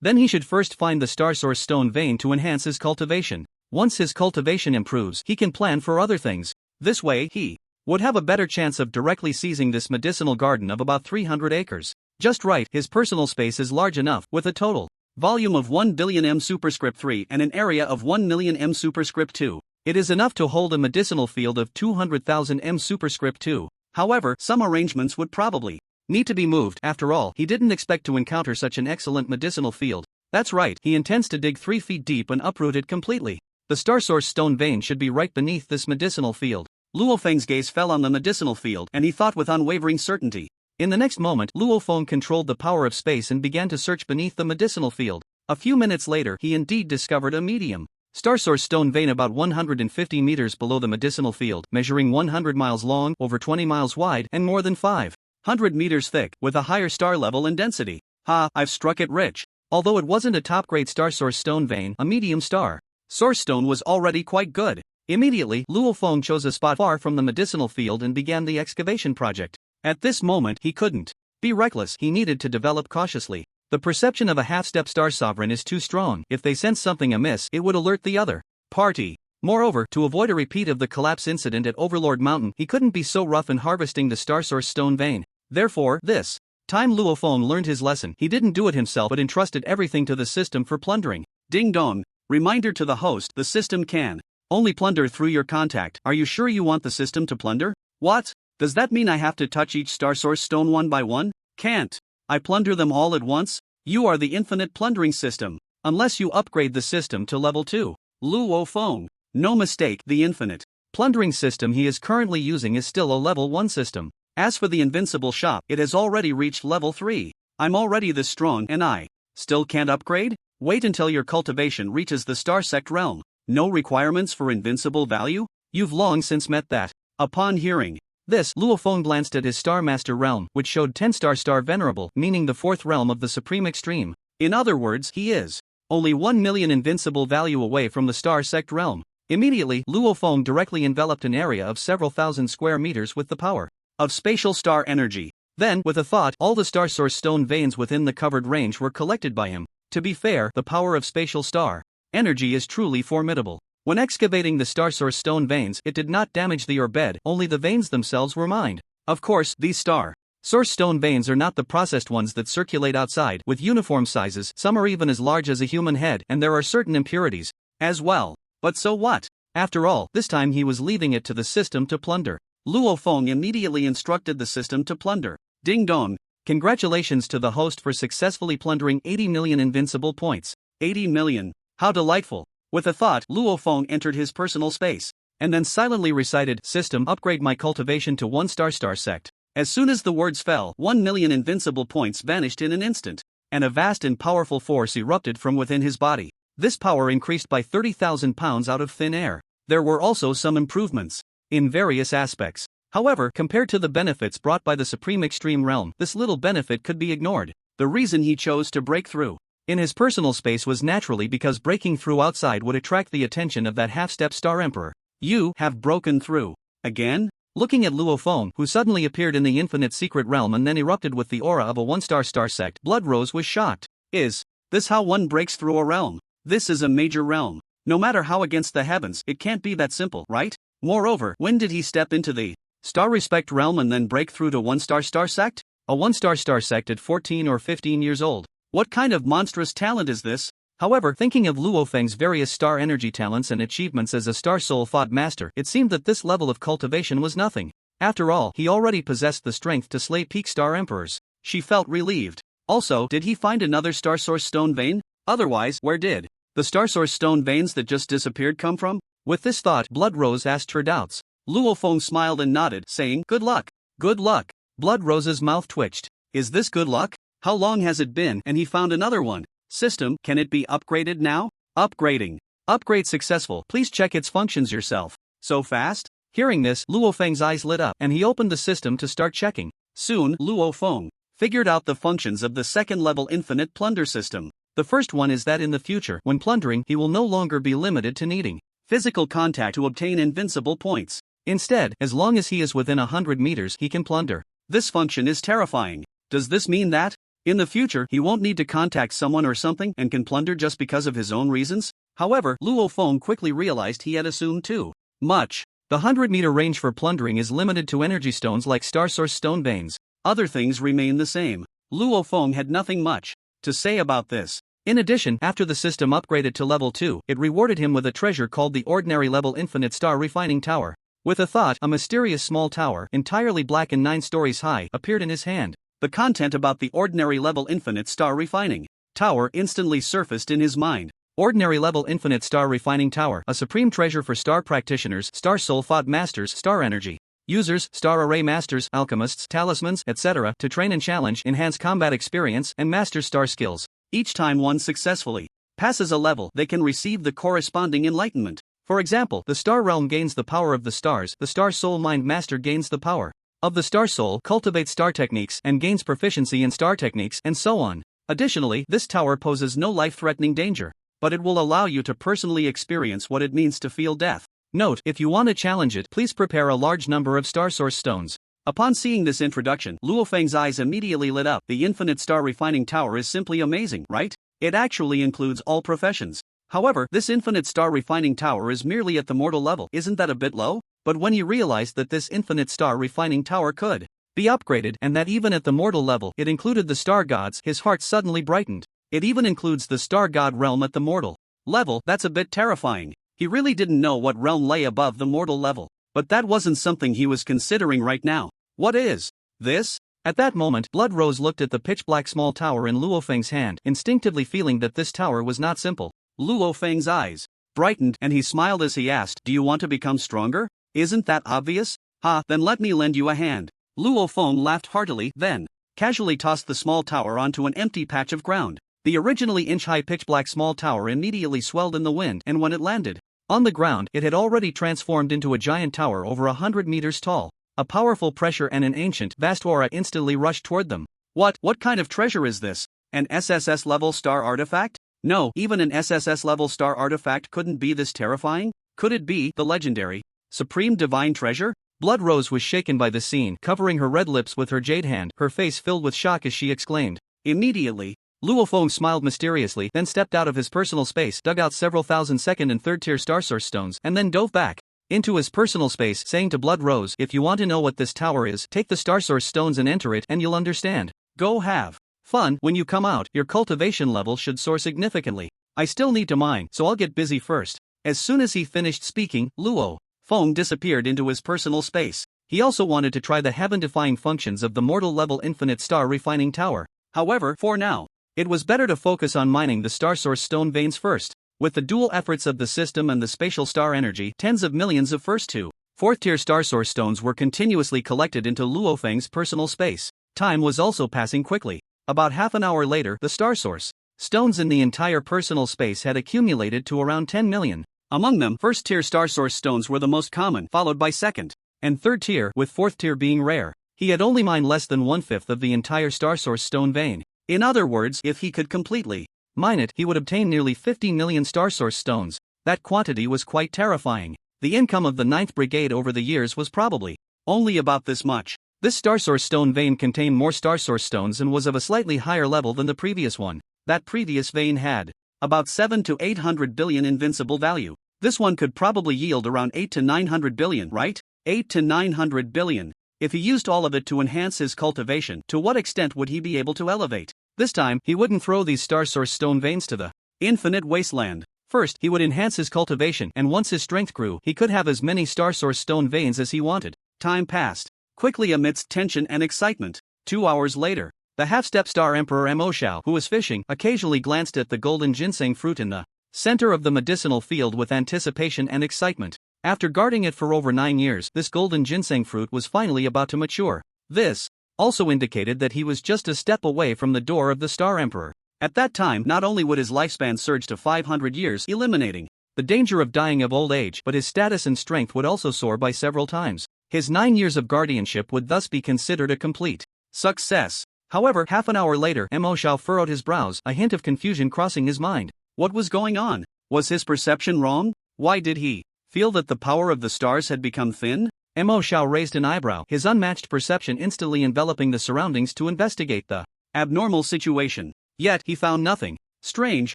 [SPEAKER 1] Then he should first find the Star Source Stone Vein to enhance his cultivation. Once his cultivation improves, he can plan for other things. This way, he would have a better chance of directly seizing this medicinal garden of about 300 acres. Just right, his personal space is large enough, with a total volume of 1 billion m superscript 3 and an area of 1 million m superscript 2. It is enough to hold a medicinal field of 200,000 m superscript 2. However, some arrangements would probably need to be moved. After all, he didn't expect to encounter such an excellent medicinal field. That's right, he intends to dig 3 feet deep and uproot it completely. The Star Source Stone Vein should be right beneath this medicinal field. Luo Feng's gaze fell on the medicinal field, and he thought with unwavering certainty. In the next moment, Luo Feng controlled the power of space and began to search beneath the medicinal field. A few minutes later, he indeed discovered a medium Star Source Stone Vein about 150 meters below the medicinal field, measuring 100 miles long, over 20 miles wide, and more than 500 meters thick, with a higher star level and density. Ha, I've struck it rich. Although it wasn't a top-grade Star Source Stone Vein, a medium Star Source Stone was already quite good. Immediately, Luo Feng chose a spot far from the medicinal field and began the excavation project. At this moment, he couldn't be reckless, he needed to develop cautiously. The perception of a half-step Star Sovereign is too strong. If they sense something amiss, it would alert the other party. Moreover, to avoid a repeat of the collapse incident at Overlord Mountain, he couldn't be so rough in harvesting the Star Source Stone Vein. Therefore, this time Luo Feng learned his lesson. He didn't do it himself but entrusted everything to the system for plundering. Ding dong. Reminder to the host, the system can only plunder through your contact. Are you sure you want the system to plunder? What? Does that mean I have to touch each Star Source Stone one by one? Can't I plunder them all at once? You are the infinite plundering system. unless you upgrade the system to level 2. Luo Feng. No mistake, the infinite plundering system he is currently using is still a level 1 system. As for the invincible shop, it has already reached level 3. I'm already this strong and I still can't upgrade? Wait until your cultivation reaches the star sect realm. No requirements for invincible value? You've long since met that. Upon hearing this, Luo Feng glanced at his Star Master realm, which showed 10-star Venerable, meaning the 4th realm of the Supreme Extreme. In other words, he is only 1 million invincible value away from the Star Sect realm. Immediately, Luo Feng directly enveloped an area of several thousand square meters with the power of spatial star energy. Then, with a thought, all the Star Source stone veins within the covered range were collected by him. To be fair, the power of spatial star energy is truly formidable. When excavating the Star Source stone veins, it did not damage the ore bed, only the veins themselves were mined. Of course, these Star Source stone veins are not the processed ones that circulate outside, with uniform sizes, some are even as large as a human head, and there are certain impurities as well. But so what? After all, this time he was leaving it to the system to plunder. Luo Feng immediately instructed the system to plunder. Ding dong. Congratulations to the host for successfully plundering 80 million invincible points. 80 million. How delightful. With a thought, Luo Feng entered his personal space, and then silently recited, "System, upgrade my cultivation to 1-star star sect." As soon as the words fell, 1 million invincible points vanished in an instant, and a vast and powerful force erupted from within his body. This power increased by 30,000 pounds out of thin air. There were also some improvements in various aspects. However, compared to the benefits brought by the Supreme Extreme Realm, this little benefit could be ignored. The reason he chose to break through in his personal space was naturally because breaking through outside would attract the attention of that half-step Star Emperor. You have broken through. Again? Looking at Luo Feng, who suddenly appeared in the infinite secret realm and then erupted with the aura of a 1-star star sect, Bloodrose was shocked. Is this how one breaks through a realm? This is a major realm. No matter how against the heavens, it can't be that simple, right? Moreover, when did he step into the Star Respect realm and then break through to 1-star star sect? A 1-star star sect at 14 or 15 years old. What kind of monstrous talent is this? However, thinking of Luo Feng's various star energy talents and achievements as a Star Soul Thought Master, it seemed that this level of cultivation was nothing. After all, he already possessed the strength to slay peak star emperors. She felt relieved. Also, did he find another Star Source stone vein? Otherwise, where did the Star Source stone veins that just disappeared come from? With this thought, Bloodrose asked her doubts. Luo Feng smiled and nodded, saying, "Good luck." Good luck. Bloodrose's mouth twitched. Is this good luck? How long has it been? And he found another one. System, can it be upgraded now? Upgrading. Upgrade successful. Please check its functions yourself. So fast? Hearing this, Luo Feng's eyes lit up, and he opened the system to start checking. Soon, Luo Feng figured out the functions of the second-level infinite plunder system. The first one is that in the future, when plundering, he will no longer be limited to needing physical contact to obtain invincible points. Instead, as long as he is within 100 meters, he can plunder. This function is terrifying. Does this mean that in the future, he won't need to contact someone or something and can plunder just because of his own reasons? However, Luo Feng quickly realized he had assumed too much. The 100-meter range for plundering is limited to energy stones like Star Source stone veins. Other things remain the same. Luo Feng had nothing much to say about this. In addition, after the system upgraded to level 2, it rewarded him with a treasure called the Ordinary Level Infinite Star Refining Tower. With a thought, a mysterious small tower, entirely black and 9 stories high, appeared in his hand. The content about the Ordinary Level Infinite Star Refining Tower instantly surfaced in his mind. Ordinary Level Infinite Star Refining Tower, a supreme treasure for star practitioners, Star Soul Thought Masters, Star Energy users, Star Array Masters, Alchemists, Talismans, etc., to train and challenge, enhance combat experience, and master star skills. Each time one successfully passes a level, they can receive the corresponding enlightenment. For example, the Star Realm gains the power of the stars, the Star Soul Mind Master gains the power of the Star Soul, cultivates star techniques, and gains proficiency in star techniques, and so on. Additionally, this tower poses no life-threatening danger, but it will allow you to personally experience what it means to feel death. Note, if you want to challenge it, please prepare a large number of Star Source stones. Upon seeing this introduction, Luo Feng's eyes immediately lit up. The Infinite Star Refining Tower is simply amazing, right? It actually includes all professions. However, this Infinite Star Refining Tower is merely at the mortal level. Isn't that a bit low? But when he realized that this Infinite Star Refining Tower could be upgraded, and that even at the mortal level it included the star gods, his heart suddenly brightened. It even includes the star god realm at the mortal level. That's a bit terrifying. He really didn't know what realm lay above the mortal level. But that wasn't something he was considering right now. What is this? At that moment, Blood Rose looked at the pitch-black small tower in Luo Feng's hand, instinctively feeling that this tower was not simple. Luo Feng's eyes brightened and he smiled as he asked, "Do you want to become stronger? Isn't that obvious? Ha, then let me lend you a hand." Luo Feng laughed heartily, then casually tossed the small tower onto an empty patch of ground. The originally inch-high pitch-black small tower immediately swelled in the wind, and when it landed on the ground, it had already transformed into a giant tower over 100 meters tall. A powerful pressure and an ancient, vast aura instantly rushed toward them. What kind of treasure is this? An SSS-level star artifact? No, even an SSS-level star artifact couldn't be this terrifying. Could it be the legendary, supreme divine treasure? Blood Rose was shaken by the scene, covering her red lips with her jade hand, her face filled with shock as she exclaimed. Immediately, Luo Feng smiled mysteriously, then stepped out of his personal space, dug out several thousand second and third-tier star source stones, and then dove back into his personal space, saying to Blood Rose, "If you want to know what this tower is, take the star source stones and enter it and you'll understand. Go have fun. When you come out, your cultivation level should soar significantly. I still need to mine, so I'll get busy first." As soon as he finished speaking, Luo Feng disappeared into his personal space. He also wanted to try the heaven-defying functions of the mortal-level infinite star refining tower. However, for now, it was better to focus on mining the star source stone veins first. With the dual efforts of the system and the spatial star energy, tens of millions of first to fourth-tier star source stones were continuously collected into Luo Feng's personal space. Time was also passing quickly. About half an hour later, the star source stones in the entire personal space had accumulated to around 10 million. Among them, first-tier star source stones were the most common, followed by second and third tier, with fourth tier being rare. He had only mined less than 1/5 of the entire star source stone vein. In other words, if he could completely mine it, he would obtain nearly 50 million star source stones. That quantity was quite terrifying. The income of the 9th Brigade over the years was probably only about this much. This star source stone vein contained more star source stones and was of a slightly higher level than the previous one. That previous vein had about 7 to 800 billion invincible value. This one could probably yield around 8 to 900 billion, right? 8 to 900 billion. If he used all of it to enhance his cultivation, to what extent would he be able to elevate? This time, he wouldn't throw these star source stone veins to the infinite wasteland. First, he would enhance his cultivation, and once his strength grew, he could have as many star source stone veins as he wanted. Time passed quickly amidst tension and excitement. 2 hours later, the half-step star emperor Mo Xiao, who was fishing, occasionally glanced at the golden ginseng fruit in the center of the medicinal field with anticipation and excitement. After guarding it for over 9 years, this golden ginseng fruit was finally about to mature. This also indicated that he was just a step away from the door of the Star Emperor. At that time, not only would his lifespan surge to 500 years, eliminating the danger of dying of old age, but his status and strength would also soar by several times. His 9 years of guardianship would thus be considered a complete success. However, half an hour later, Mo Xiao furrowed his brows, a hint of confusion crossing his mind. What was going on? Was his perception wrong? Why did he feel that the power of the stars had become thin? Mo Xiao raised an eyebrow, his unmatched perception instantly enveloping the surroundings to investigate the abnormal situation. Yet, he found nothing strange.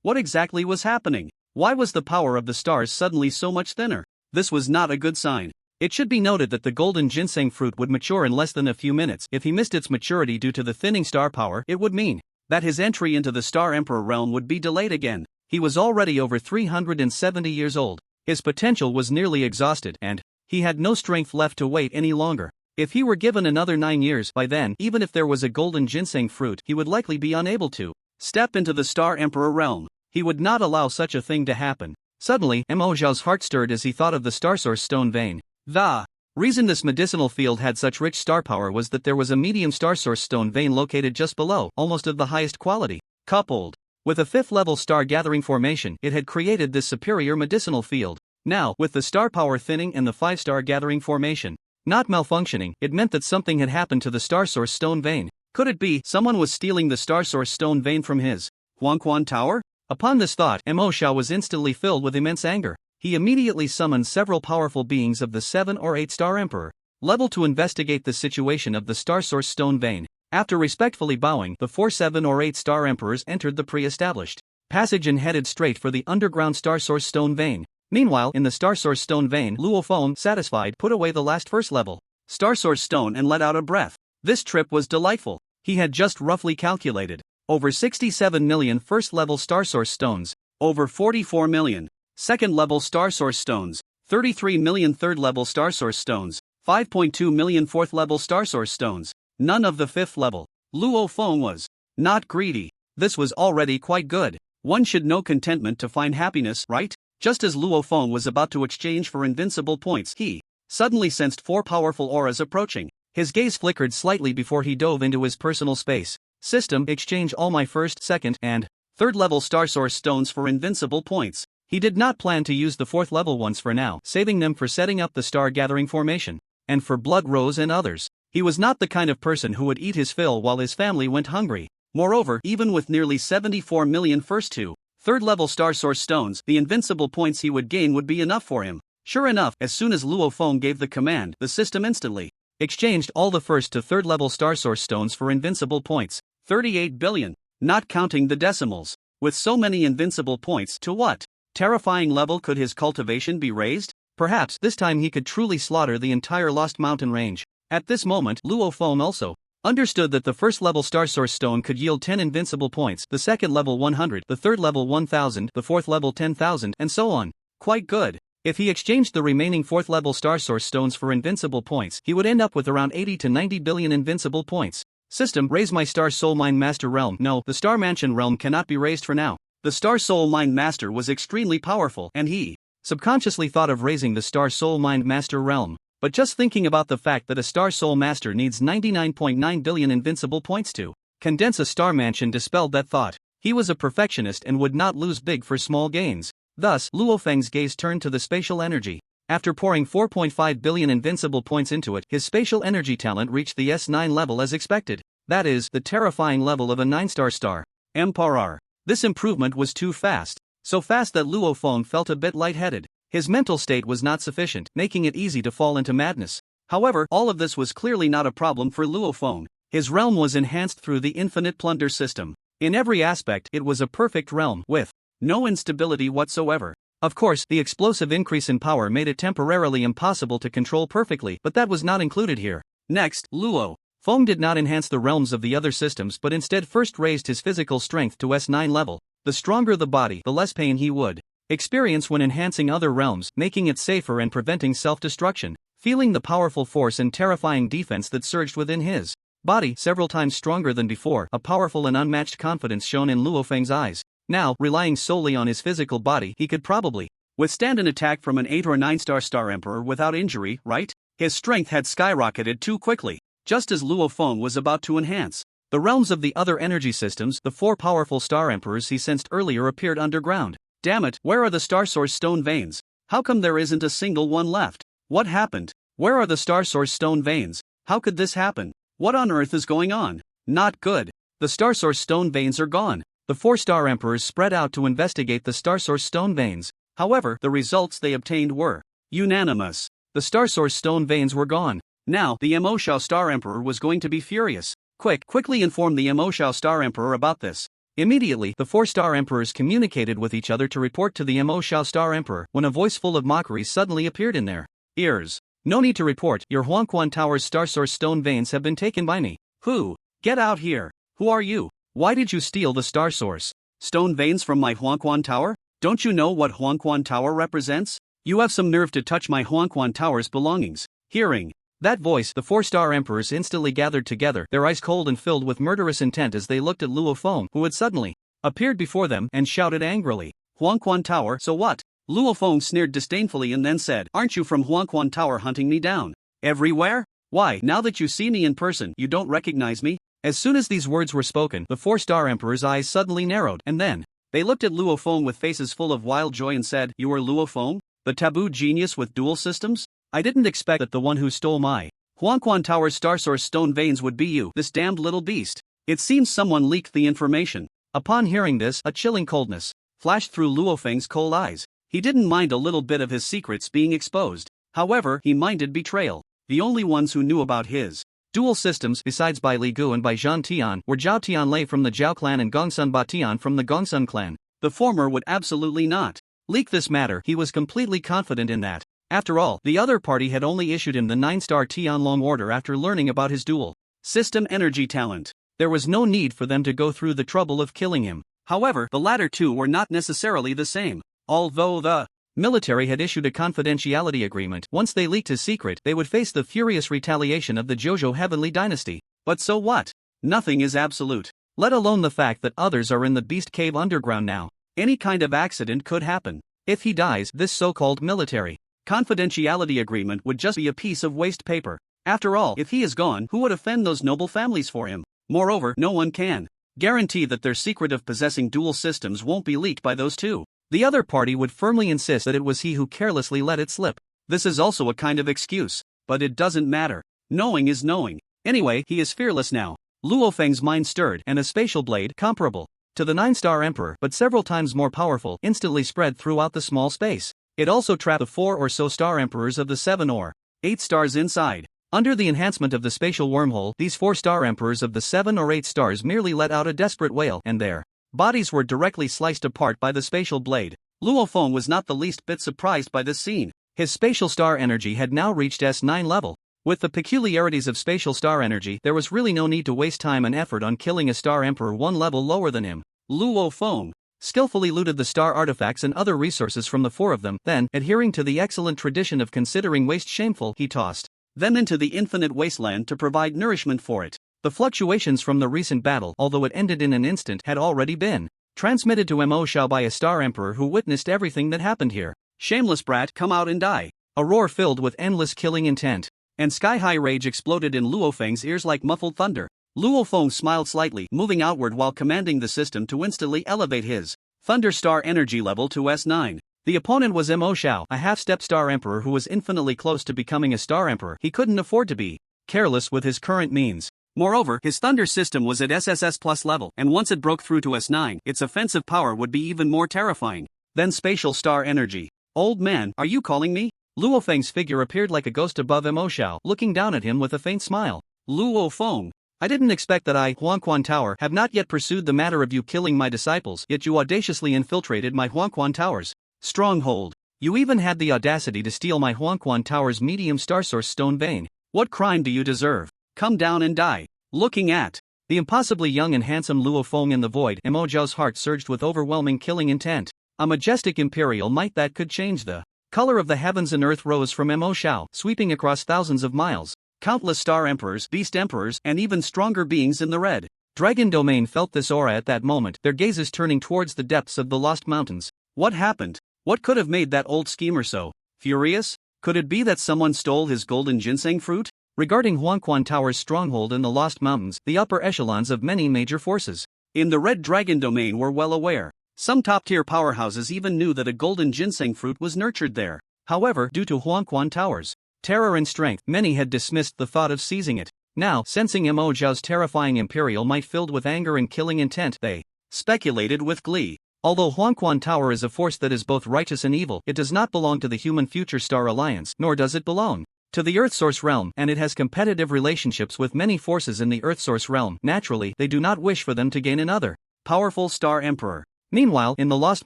[SPEAKER 1] What exactly was happening? Why was the power of the stars suddenly so much thinner? This was not a good sign. It should be noted that the golden ginseng fruit would mature in less than a few minutes. If he missed its maturity due to the thinning star power, it would mean that his entry into the Star Emperor realm would be delayed again. He was already over 370 years old. His potential was nearly exhausted, and he had no strength left to wait any longer. If he were given another 9 years, by then, even if there was a golden ginseng fruit, he would likely be unable to step into the Star Emperor realm. He would not allow such a thing to happen. Suddenly, Mo Xiao's heart stirred as he thought of the star source stone vein. The reason this medicinal field had such rich star power was that there was a medium star source stone vein located just below, almost of the highest quality. Coupled with a 5th-level star gathering formation, it had created this superior medicinal field. Now, with the star power thinning and the 5-star gathering formation not malfunctioning, it meant that something had happened to the star source stone vein. Could it be someone was stealing the star source stone vein from his Huangquan Tower? Upon this thought, Mo Xiao was instantly filled with immense anger. He immediately summoned several powerful beings of the 7 or 8-star Emperor level to investigate the situation of the star source stone vein. After respectfully bowing, the 4, 7 or 8-star Emperors entered the pre-established passage and headed straight for the underground star source stone vein. Meanwhile, in the star source stone vein, Luo Feng, satisfied, put away the last first-level star source stone and let out a breath. This trip was delightful. He had just roughly calculated over 67 million first-level star source stones, over 44 million second-level star source stones, 33 million third-level star source stones, 5.2 million fourth-level star source stones. None of the 5th level. Luo Feng was not greedy. This was already quite good. One should know contentment to find happiness, right? Just as Luo Feng was about to exchange for invincible points, he suddenly sensed 4 powerful auras approaching. His gaze flickered slightly before he dove into his personal space. System, exchange all my 1st, 2nd, and 3rd level star source stones for invincible points. He did not plan to use the 4th level ones for now, saving them for setting up the star gathering formation, and for Blood Rose and others. He was not the kind of person who would eat his fill while his family went hungry. Moreover, even with nearly 74 million 1st to 3rd level star source stones, the invincible points he would gain would be enough for him. Sure enough, as soon as Luo Feng gave the command, the system instantly exchanged all the 1st to 3rd level star source stones for invincible points. 38 billion. Not counting the decimals. With so many invincible points, to what terrifying level could his cultivation be raised? Perhaps this time he could truly slaughter the entire Lost Mountain range. At this moment, Luo Feng also understood that the 1st level star source stone could yield 10 invincible points, the 2nd level 100, the 3rd level 1000, the 4th level 10,000, and so on. Quite good. If he exchanged the remaining 4th level star source stones for invincible points, he would end up with around 80 to 90 billion invincible points. System, raise my Star Soul Mind Master realm. No, the Star Mansion realm cannot be raised for now. The Star Soul Mind Master was extremely powerful, and he subconsciously thought of raising the Star Soul Mind Master realm. But just thinking about the fact that a Star Soul Master needs 99.9 billion invincible points to condense a Star Mansion dispelled that thought. He was a perfectionist and would not lose big for small gains. Thus, Luo Feng's gaze turned to the spatial energy. After pouring 4.5 billion invincible points into it, his spatial energy talent reached the S9 level as expected. That is, the terrifying level of a 9-star star Emperor. This improvement was too fast. So fast that Luo Feng felt a bit lightheaded. His mental state was not sufficient, making it easy to fall into madness. However, all of this was clearly not a problem for Luo Feng. His realm was enhanced through the infinite plunder system. In every aspect, it was a perfect realm, with no instability whatsoever. Of course, the explosive increase in power made it temporarily impossible to control perfectly, but that was not included here. Next, Luo Feng did not enhance the realms of the other systems but instead first raised his physical strength to S9 level. The stronger the body, the less pain he would experience when enhancing other realms, making it safer and preventing self-destruction. Feeling the powerful force and terrifying defense that surged within his body, several times stronger than before, a powerful and unmatched confidence shone in Luo Feng's eyes. Now, relying solely on his physical body, he could probably withstand an attack from an 8 or 9-star Star Emperor without injury, right? His strength had skyrocketed too quickly. Just as Luo Feng was about to enhance the realms of the other energy systems, the 4 powerful Star Emperors he sensed earlier appeared underground. Damn it, where are the Star Source Stone veins? How come there isn't a single one left? What happened? Where are the Star Source Stone veins? How could this happen? What on earth is going on? Not good. The Star Source Stone veins are gone. The 4 Star Emperors spread out to investigate the Star Source Stone veins. However, the results they obtained were unanimous. The Star Source Stone veins were gone. Now, the Mo Shao Star Emperor was going to be furious. Quickly inform the Mo Shao Star Emperor about this. Immediately, the 4 Star Emperors communicated with each other to report to the Mo Shao Star Emperor when a voice full of mockery suddenly appeared in their ears. No need to report, your Huangquan Tower's Star Source Stone veins have been taken by me. Who? Get out here. Who are you? Why did you steal the Star Source Stone veins from my Huangquan Tower? Don't you know what Huangquan Tower represents? You have some nerve to touch my Huangquan Tower's belongings. Hearing that voice, the 4 Star Emperors instantly gathered together, their eyes cold and filled with murderous intent as they looked at Luo Feng, who had suddenly appeared before them, and shouted angrily, Huangquan Tower, so what? Luo Feng sneered disdainfully and then said, aren't you from Huangquan Tower hunting me down everywhere? Why, now that you see me in person, you don't recognize me? As soon as these words were spoken, the 4 Star Emperors' eyes suddenly narrowed, and then they looked at Luo Feng with faces full of wild joy and said, you are Luo Feng? The taboo genius with dual systems? I didn't expect that the one who stole my Huangquan Tower's Star Source Stone veins would be you, this damned little beast. It seems someone leaked the information. Upon hearing this, a chilling coldness flashed through Luo Feng's cold eyes. He didn't mind a little bit of his secrets being exposed. However, he minded betrayal. The only ones who knew about his dual systems, besides Bai Li Gu and Bai Zhan Tian, were Zhao Tianlei from the Zhao clan and Gongsun Ba Tian from the Gongsun clan. The former would absolutely not leak this matter. He was completely confident in that. After all, the other party had only issued him the 9-star Tianlong order after learning about his dual system energy talent. There was no need for them to go through the trouble of killing him. However, the latter two were not necessarily the same. Although the military had issued a confidentiality agreement, once they leaked his secret, they would face the furious retaliation of the Jojo Heavenly Dynasty. But so what? Nothing is absolute. Let alone the fact that others are in the beast cave underground now. Any kind of accident could happen. If he dies, this so-called military confidentiality agreement would just be a piece of waste paper. After all, if he is gone, who would offend those noble families for him? Moreover, no one can guarantee that their secret of possessing dual systems won't be leaked by those two. The other party would firmly insist that it was he who carelessly let it slip. This is also a kind of excuse, but it doesn't matter. Knowing is knowing. Anyway, he is fearless now. Luo Feng's mind stirred, and a spatial blade comparable to the 9-star Emperor but several times more powerful instantly spread throughout the small space. It also trapped the 4 or so star Emperors of the 7 or 8 stars inside. Under the enhancement of the spatial wormhole, these 4-star Emperors of the 7 or 8 stars merely let out a desperate wail, and their bodies were directly sliced apart by the spatial blade. Luo Feng was not the least bit surprised by this scene. His spatial star energy had now reached S9 level. With the peculiarities of spatial star energy, there was really no need to waste time and effort on killing a star Emperor one level lower than him. Luo Feng skillfully looted the star artifacts and other resources from the 4 of them, then, adhering to the excellent tradition of considering waste shameful, he tossed them into the infinite wasteland to provide nourishment for it. The fluctuations from the recent battle, although it ended in an instant, had already been transmitted to Mo Xiao by a star Emperor who witnessed everything that happened here. Shameless brat, come out and die. A roar filled with endless killing intent and sky-high rage exploded in Luo Feng's ears like muffled thunder. Luo Feng smiled slightly, moving outward while commanding the system to instantly elevate his Thunder Star energy level to S9. The opponent was Mo Xiao, a half-step star Emperor who was infinitely close to becoming a star Emperor. He couldn't afford to be careless with his current means. Moreover, his Thunder system was at SSS plus level, and once it broke through to S9, its offensive power would be even more terrifying than spatial star energy. Old man, are you calling me? Luo Feng's figure appeared like a ghost above Mo Xiao, looking down at him with a faint smile. Luo Feng, I didn't expect that I, Huangquan Tower, have not yet pursued the matter of you killing my disciples, yet you audaciously infiltrated my Huangquan Tower's stronghold. You even had the audacity to steal my Huangquan Tower's medium star source stone vein. What crime do you deserve? Come down and die. Looking at the impossibly young and handsome Luo Feng in the void, Mo Zhao's heart surged with overwhelming killing intent. A majestic imperial might that could change the color of the heavens and earth rose from Mo Xiao, sweeping across thousands of miles. Countless star emperors, beast emperors, and even stronger beings in the red dragon domain felt this aura at that moment, their gazes turning towards the depths of the lost mountains. What happened? What could have made that old schemer so furious? Could it be that someone stole his golden ginseng fruit? Regarding Huangquan Tower's stronghold in the Lost Mountains, the upper echelons of many major forces in the Red Dragon domain were well aware. Some top-tier powerhouses even knew that a golden ginseng fruit was nurtured there. However, due to Huangquan Tower's terror and strength, many had dismissed the thought of seizing it. Now, sensing Mo Zhao's terrifying imperial might filled with anger and killing intent, they speculated with glee. Although Huangquan Tower is a force that is both righteous and evil, it does not belong to the Human Future Star Alliance, nor does it belong to the Earth Source realm, and it has competitive relationships with many forces in the Earth Source realm. Naturally, they do not wish for them to gain another powerful star emperor. Meanwhile, in the Lost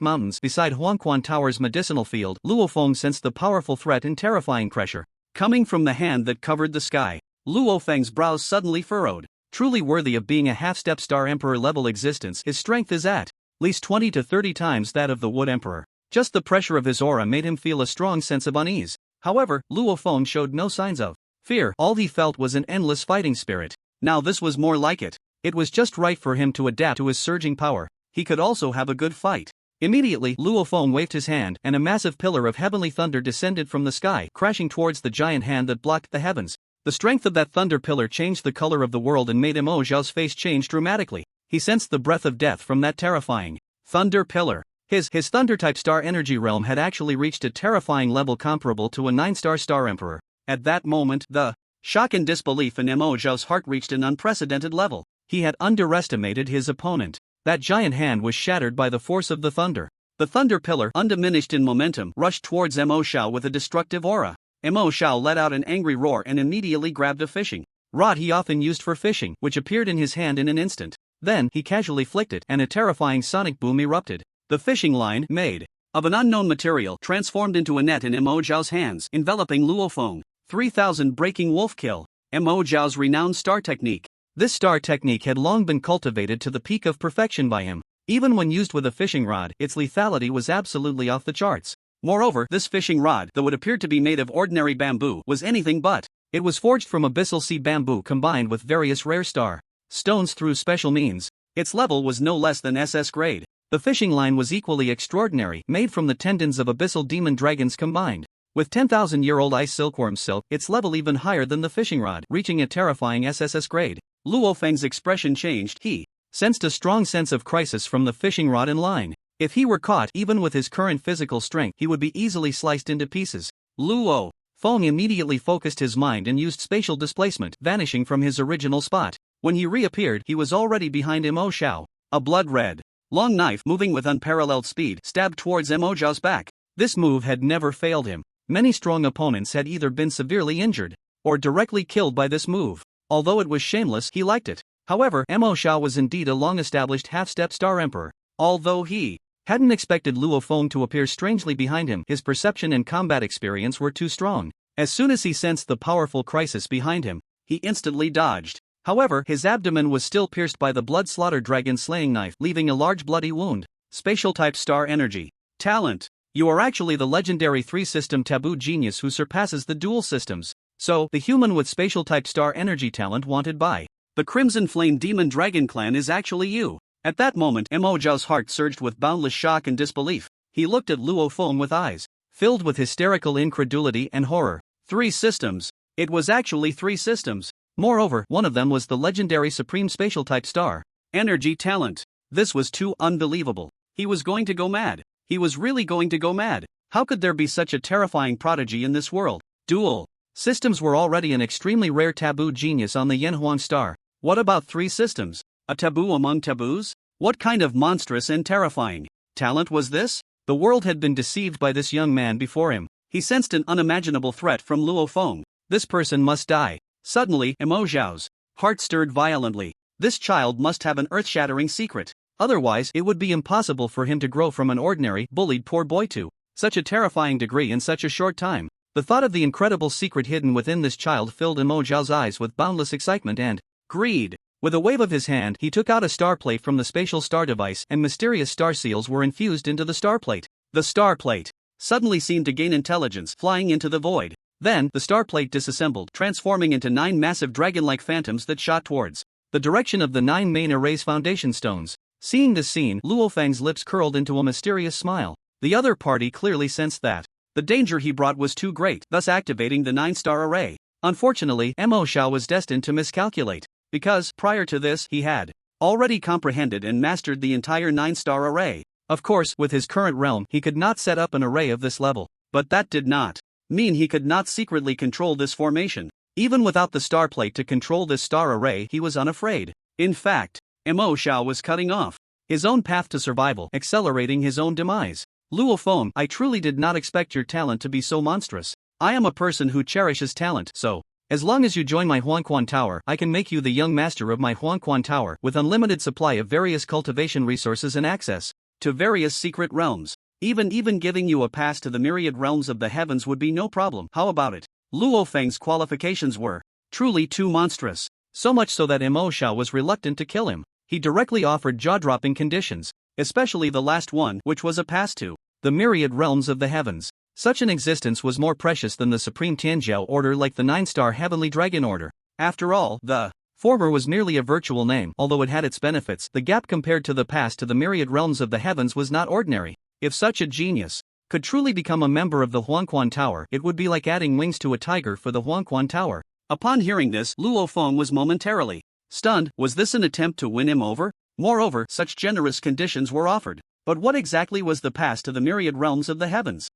[SPEAKER 1] Mountains, beside Huangquan Tower's medicinal field, Luo Feng sensed the powerful threat and terrifying pressure coming from the hand that covered the sky. Luo Feng's brows suddenly furrowed. Truly worthy of being a half-step star emperor level existence, his strength is at least 20 to 30 times that of the Wood Emperor. Just the pressure of his aura made him feel a strong sense of unease. However, Luo Feng showed no signs of fear. All he felt was an endless fighting spirit. Now this was more like it. It was just right for him to adapt to his surging power. He could also have a good fight. Immediately, Luo Feng waved his hand, and a massive pillar of heavenly thunder descended from the sky, crashing towards the giant hand that blocked the heavens. The strength of that thunder pillar changed the color of the world and made Mo Zhao's face change dramatically. He sensed the breath of death from that terrifying thunder pillar. His thunder-type star energy realm had actually reached a terrifying level comparable to a 9-star star emperor. At that moment, the shock and disbelief in Mo Zhao's heart reached an unprecedented level. He had underestimated his opponent. That giant hand was shattered by the force of the thunder. The thunder pillar, undiminished in momentum, rushed towards Mo Xiao with a destructive aura. Mo Xiao let out an angry roar and immediately grabbed a fishing rod he often used for fishing, which appeared in his hand in an instant. Then, he casually flicked it, and a terrifying sonic boom erupted. The fishing line, made of an unknown material, transformed into a net in Mo Zhao's hands, enveloping Luo Feng. 3000 breaking wolf kill. Mo Zhao's renowned star technique. This star technique had long been cultivated to the peak of perfection by him. Even when used with a fishing rod, its lethality was absolutely off the charts. Moreover, this fishing rod, though it appeared to be made of ordinary bamboo, was anything but It was forged from abyssal sea bamboo combined with various rare star stones through special means. Its level was no less than SS grade. The fishing line was equally extraordinary, made from the tendons of abyssal demon dragons combined with 10,000-year-old ice silkworm silk, its level even higher than the fishing rod, reaching a terrifying SSS grade. Luo Feng's expression changed. He sensed a strong sense of crisis from the fishing rod in line. If he were caught, even with his current physical strength, he would be easily sliced into pieces. Luo Feng immediately focused his mind and used spatial displacement, vanishing from his original spot. When he reappeared, he was already behind Mo Xiao. A blood-red, long knife, moving with unparalleled speed, stabbed towards Mo Xiao's back. This move had never failed him. Many strong opponents had either been severely injured or directly killed by this move. Although it was shameless, he liked it. However, Mo Xiao was indeed a long-established half-step star emperor. Although he hadn't expected Luo Feng to appear strangely behind him, his perception and combat experience were too strong. As soon as he sensed the powerful crisis behind him, he instantly dodged. However, his abdomen was still pierced by the blood-slaughter dragon slaying knife, leaving a large bloody wound. Spatial-type star energy. Talent. You are actually the legendary 3-system taboo genius who surpasses the dual systems. So, the human with spatial-type star energy talent wanted by the Crimson Flame Demon Dragon Clan is actually you. At that moment, Mo Zhao's heart surged with boundless shock and disbelief. He looked at Luo Feng with eyes filled with hysterical incredulity and horror. 3 systems. It was actually 3 systems. Moreover, one of them was the legendary Supreme Spatial-type star energy talent. This was too unbelievable. He was going to go mad. He was really going to go mad. How could there be such a terrifying prodigy in this world? Dual systems were already an extremely rare taboo genius on the Yanhuang star. What about 3 systems? A taboo among taboos? What kind of monstrous and terrifying talent was this? The world had been deceived by this young man before him. He sensed an unimaginable threat from Luo Feng. This person must die. Suddenly, Mo Zhao's heart stirred violently. This child must have an earth-shattering secret. Otherwise, it would be impossible for him to grow from an ordinary, bullied poor boy to such a terrifying degree in such a short time. The thought of the incredible secret hidden within this child filled Mo Zhao's eyes with boundless excitement and greed. With a wave of his hand, he took out a star plate from the spatial star device, and mysterious star seals were infused into the star plate. The star plate suddenly seemed to gain intelligence, flying into the void. Then, the star plate disassembled, transforming into 9 massive dragon-like phantoms that shot towards the direction of the 9 main array's foundation stones. Seeing this scene, Luo Feng's lips curled into a mysterious smile. The other party clearly sensed that the danger he brought was too great, thus activating the 9-star array. Unfortunately, Mo Xiao was destined to miscalculate, because, prior to this, he had already comprehended and mastered the entire 9-star array. Of course, with his current realm, he could not set up an array of this level. But that did not mean he could not secretly control this formation. Even without the star plate to control this star array, he was unafraid. In fact, Mo Xiao was cutting off his own path to survival, accelerating his own demise. Luo Feng, I truly did not expect your talent to be so monstrous. I am a person who cherishes talent, so as long as you join my Huangquan Tower, I can make you the young master of my Huangquan Tower with unlimited supply of various cultivation resources and access to various secret realms. Even giving you a pass to the myriad realms of the heavens would be no problem. How about it? Luo Feng's qualifications were truly too monstrous. So much so that Mo Xiao was reluctant to kill him. He directly offered jaw-dropping conditions, especially the last one, which was a pass to the myriad realms of the heavens. Such an existence was more precious than the Supreme Tianjiao Order, like the 9-star Heavenly Dragon Order. After all, the former was merely a virtual name. Although it had its benefits, the gap compared to the pass to the myriad realms of the heavens was not ordinary. If such a genius could truly become a member of the Huangquan Tower, it would be like adding wings to a tiger for the Huangquan Tower. Upon hearing this, Luo Feng was momentarily stunned. Was this an attempt to win him over? Moreover, such generous conditions were offered. But what exactly was the pass to the myriad realms of the heavens?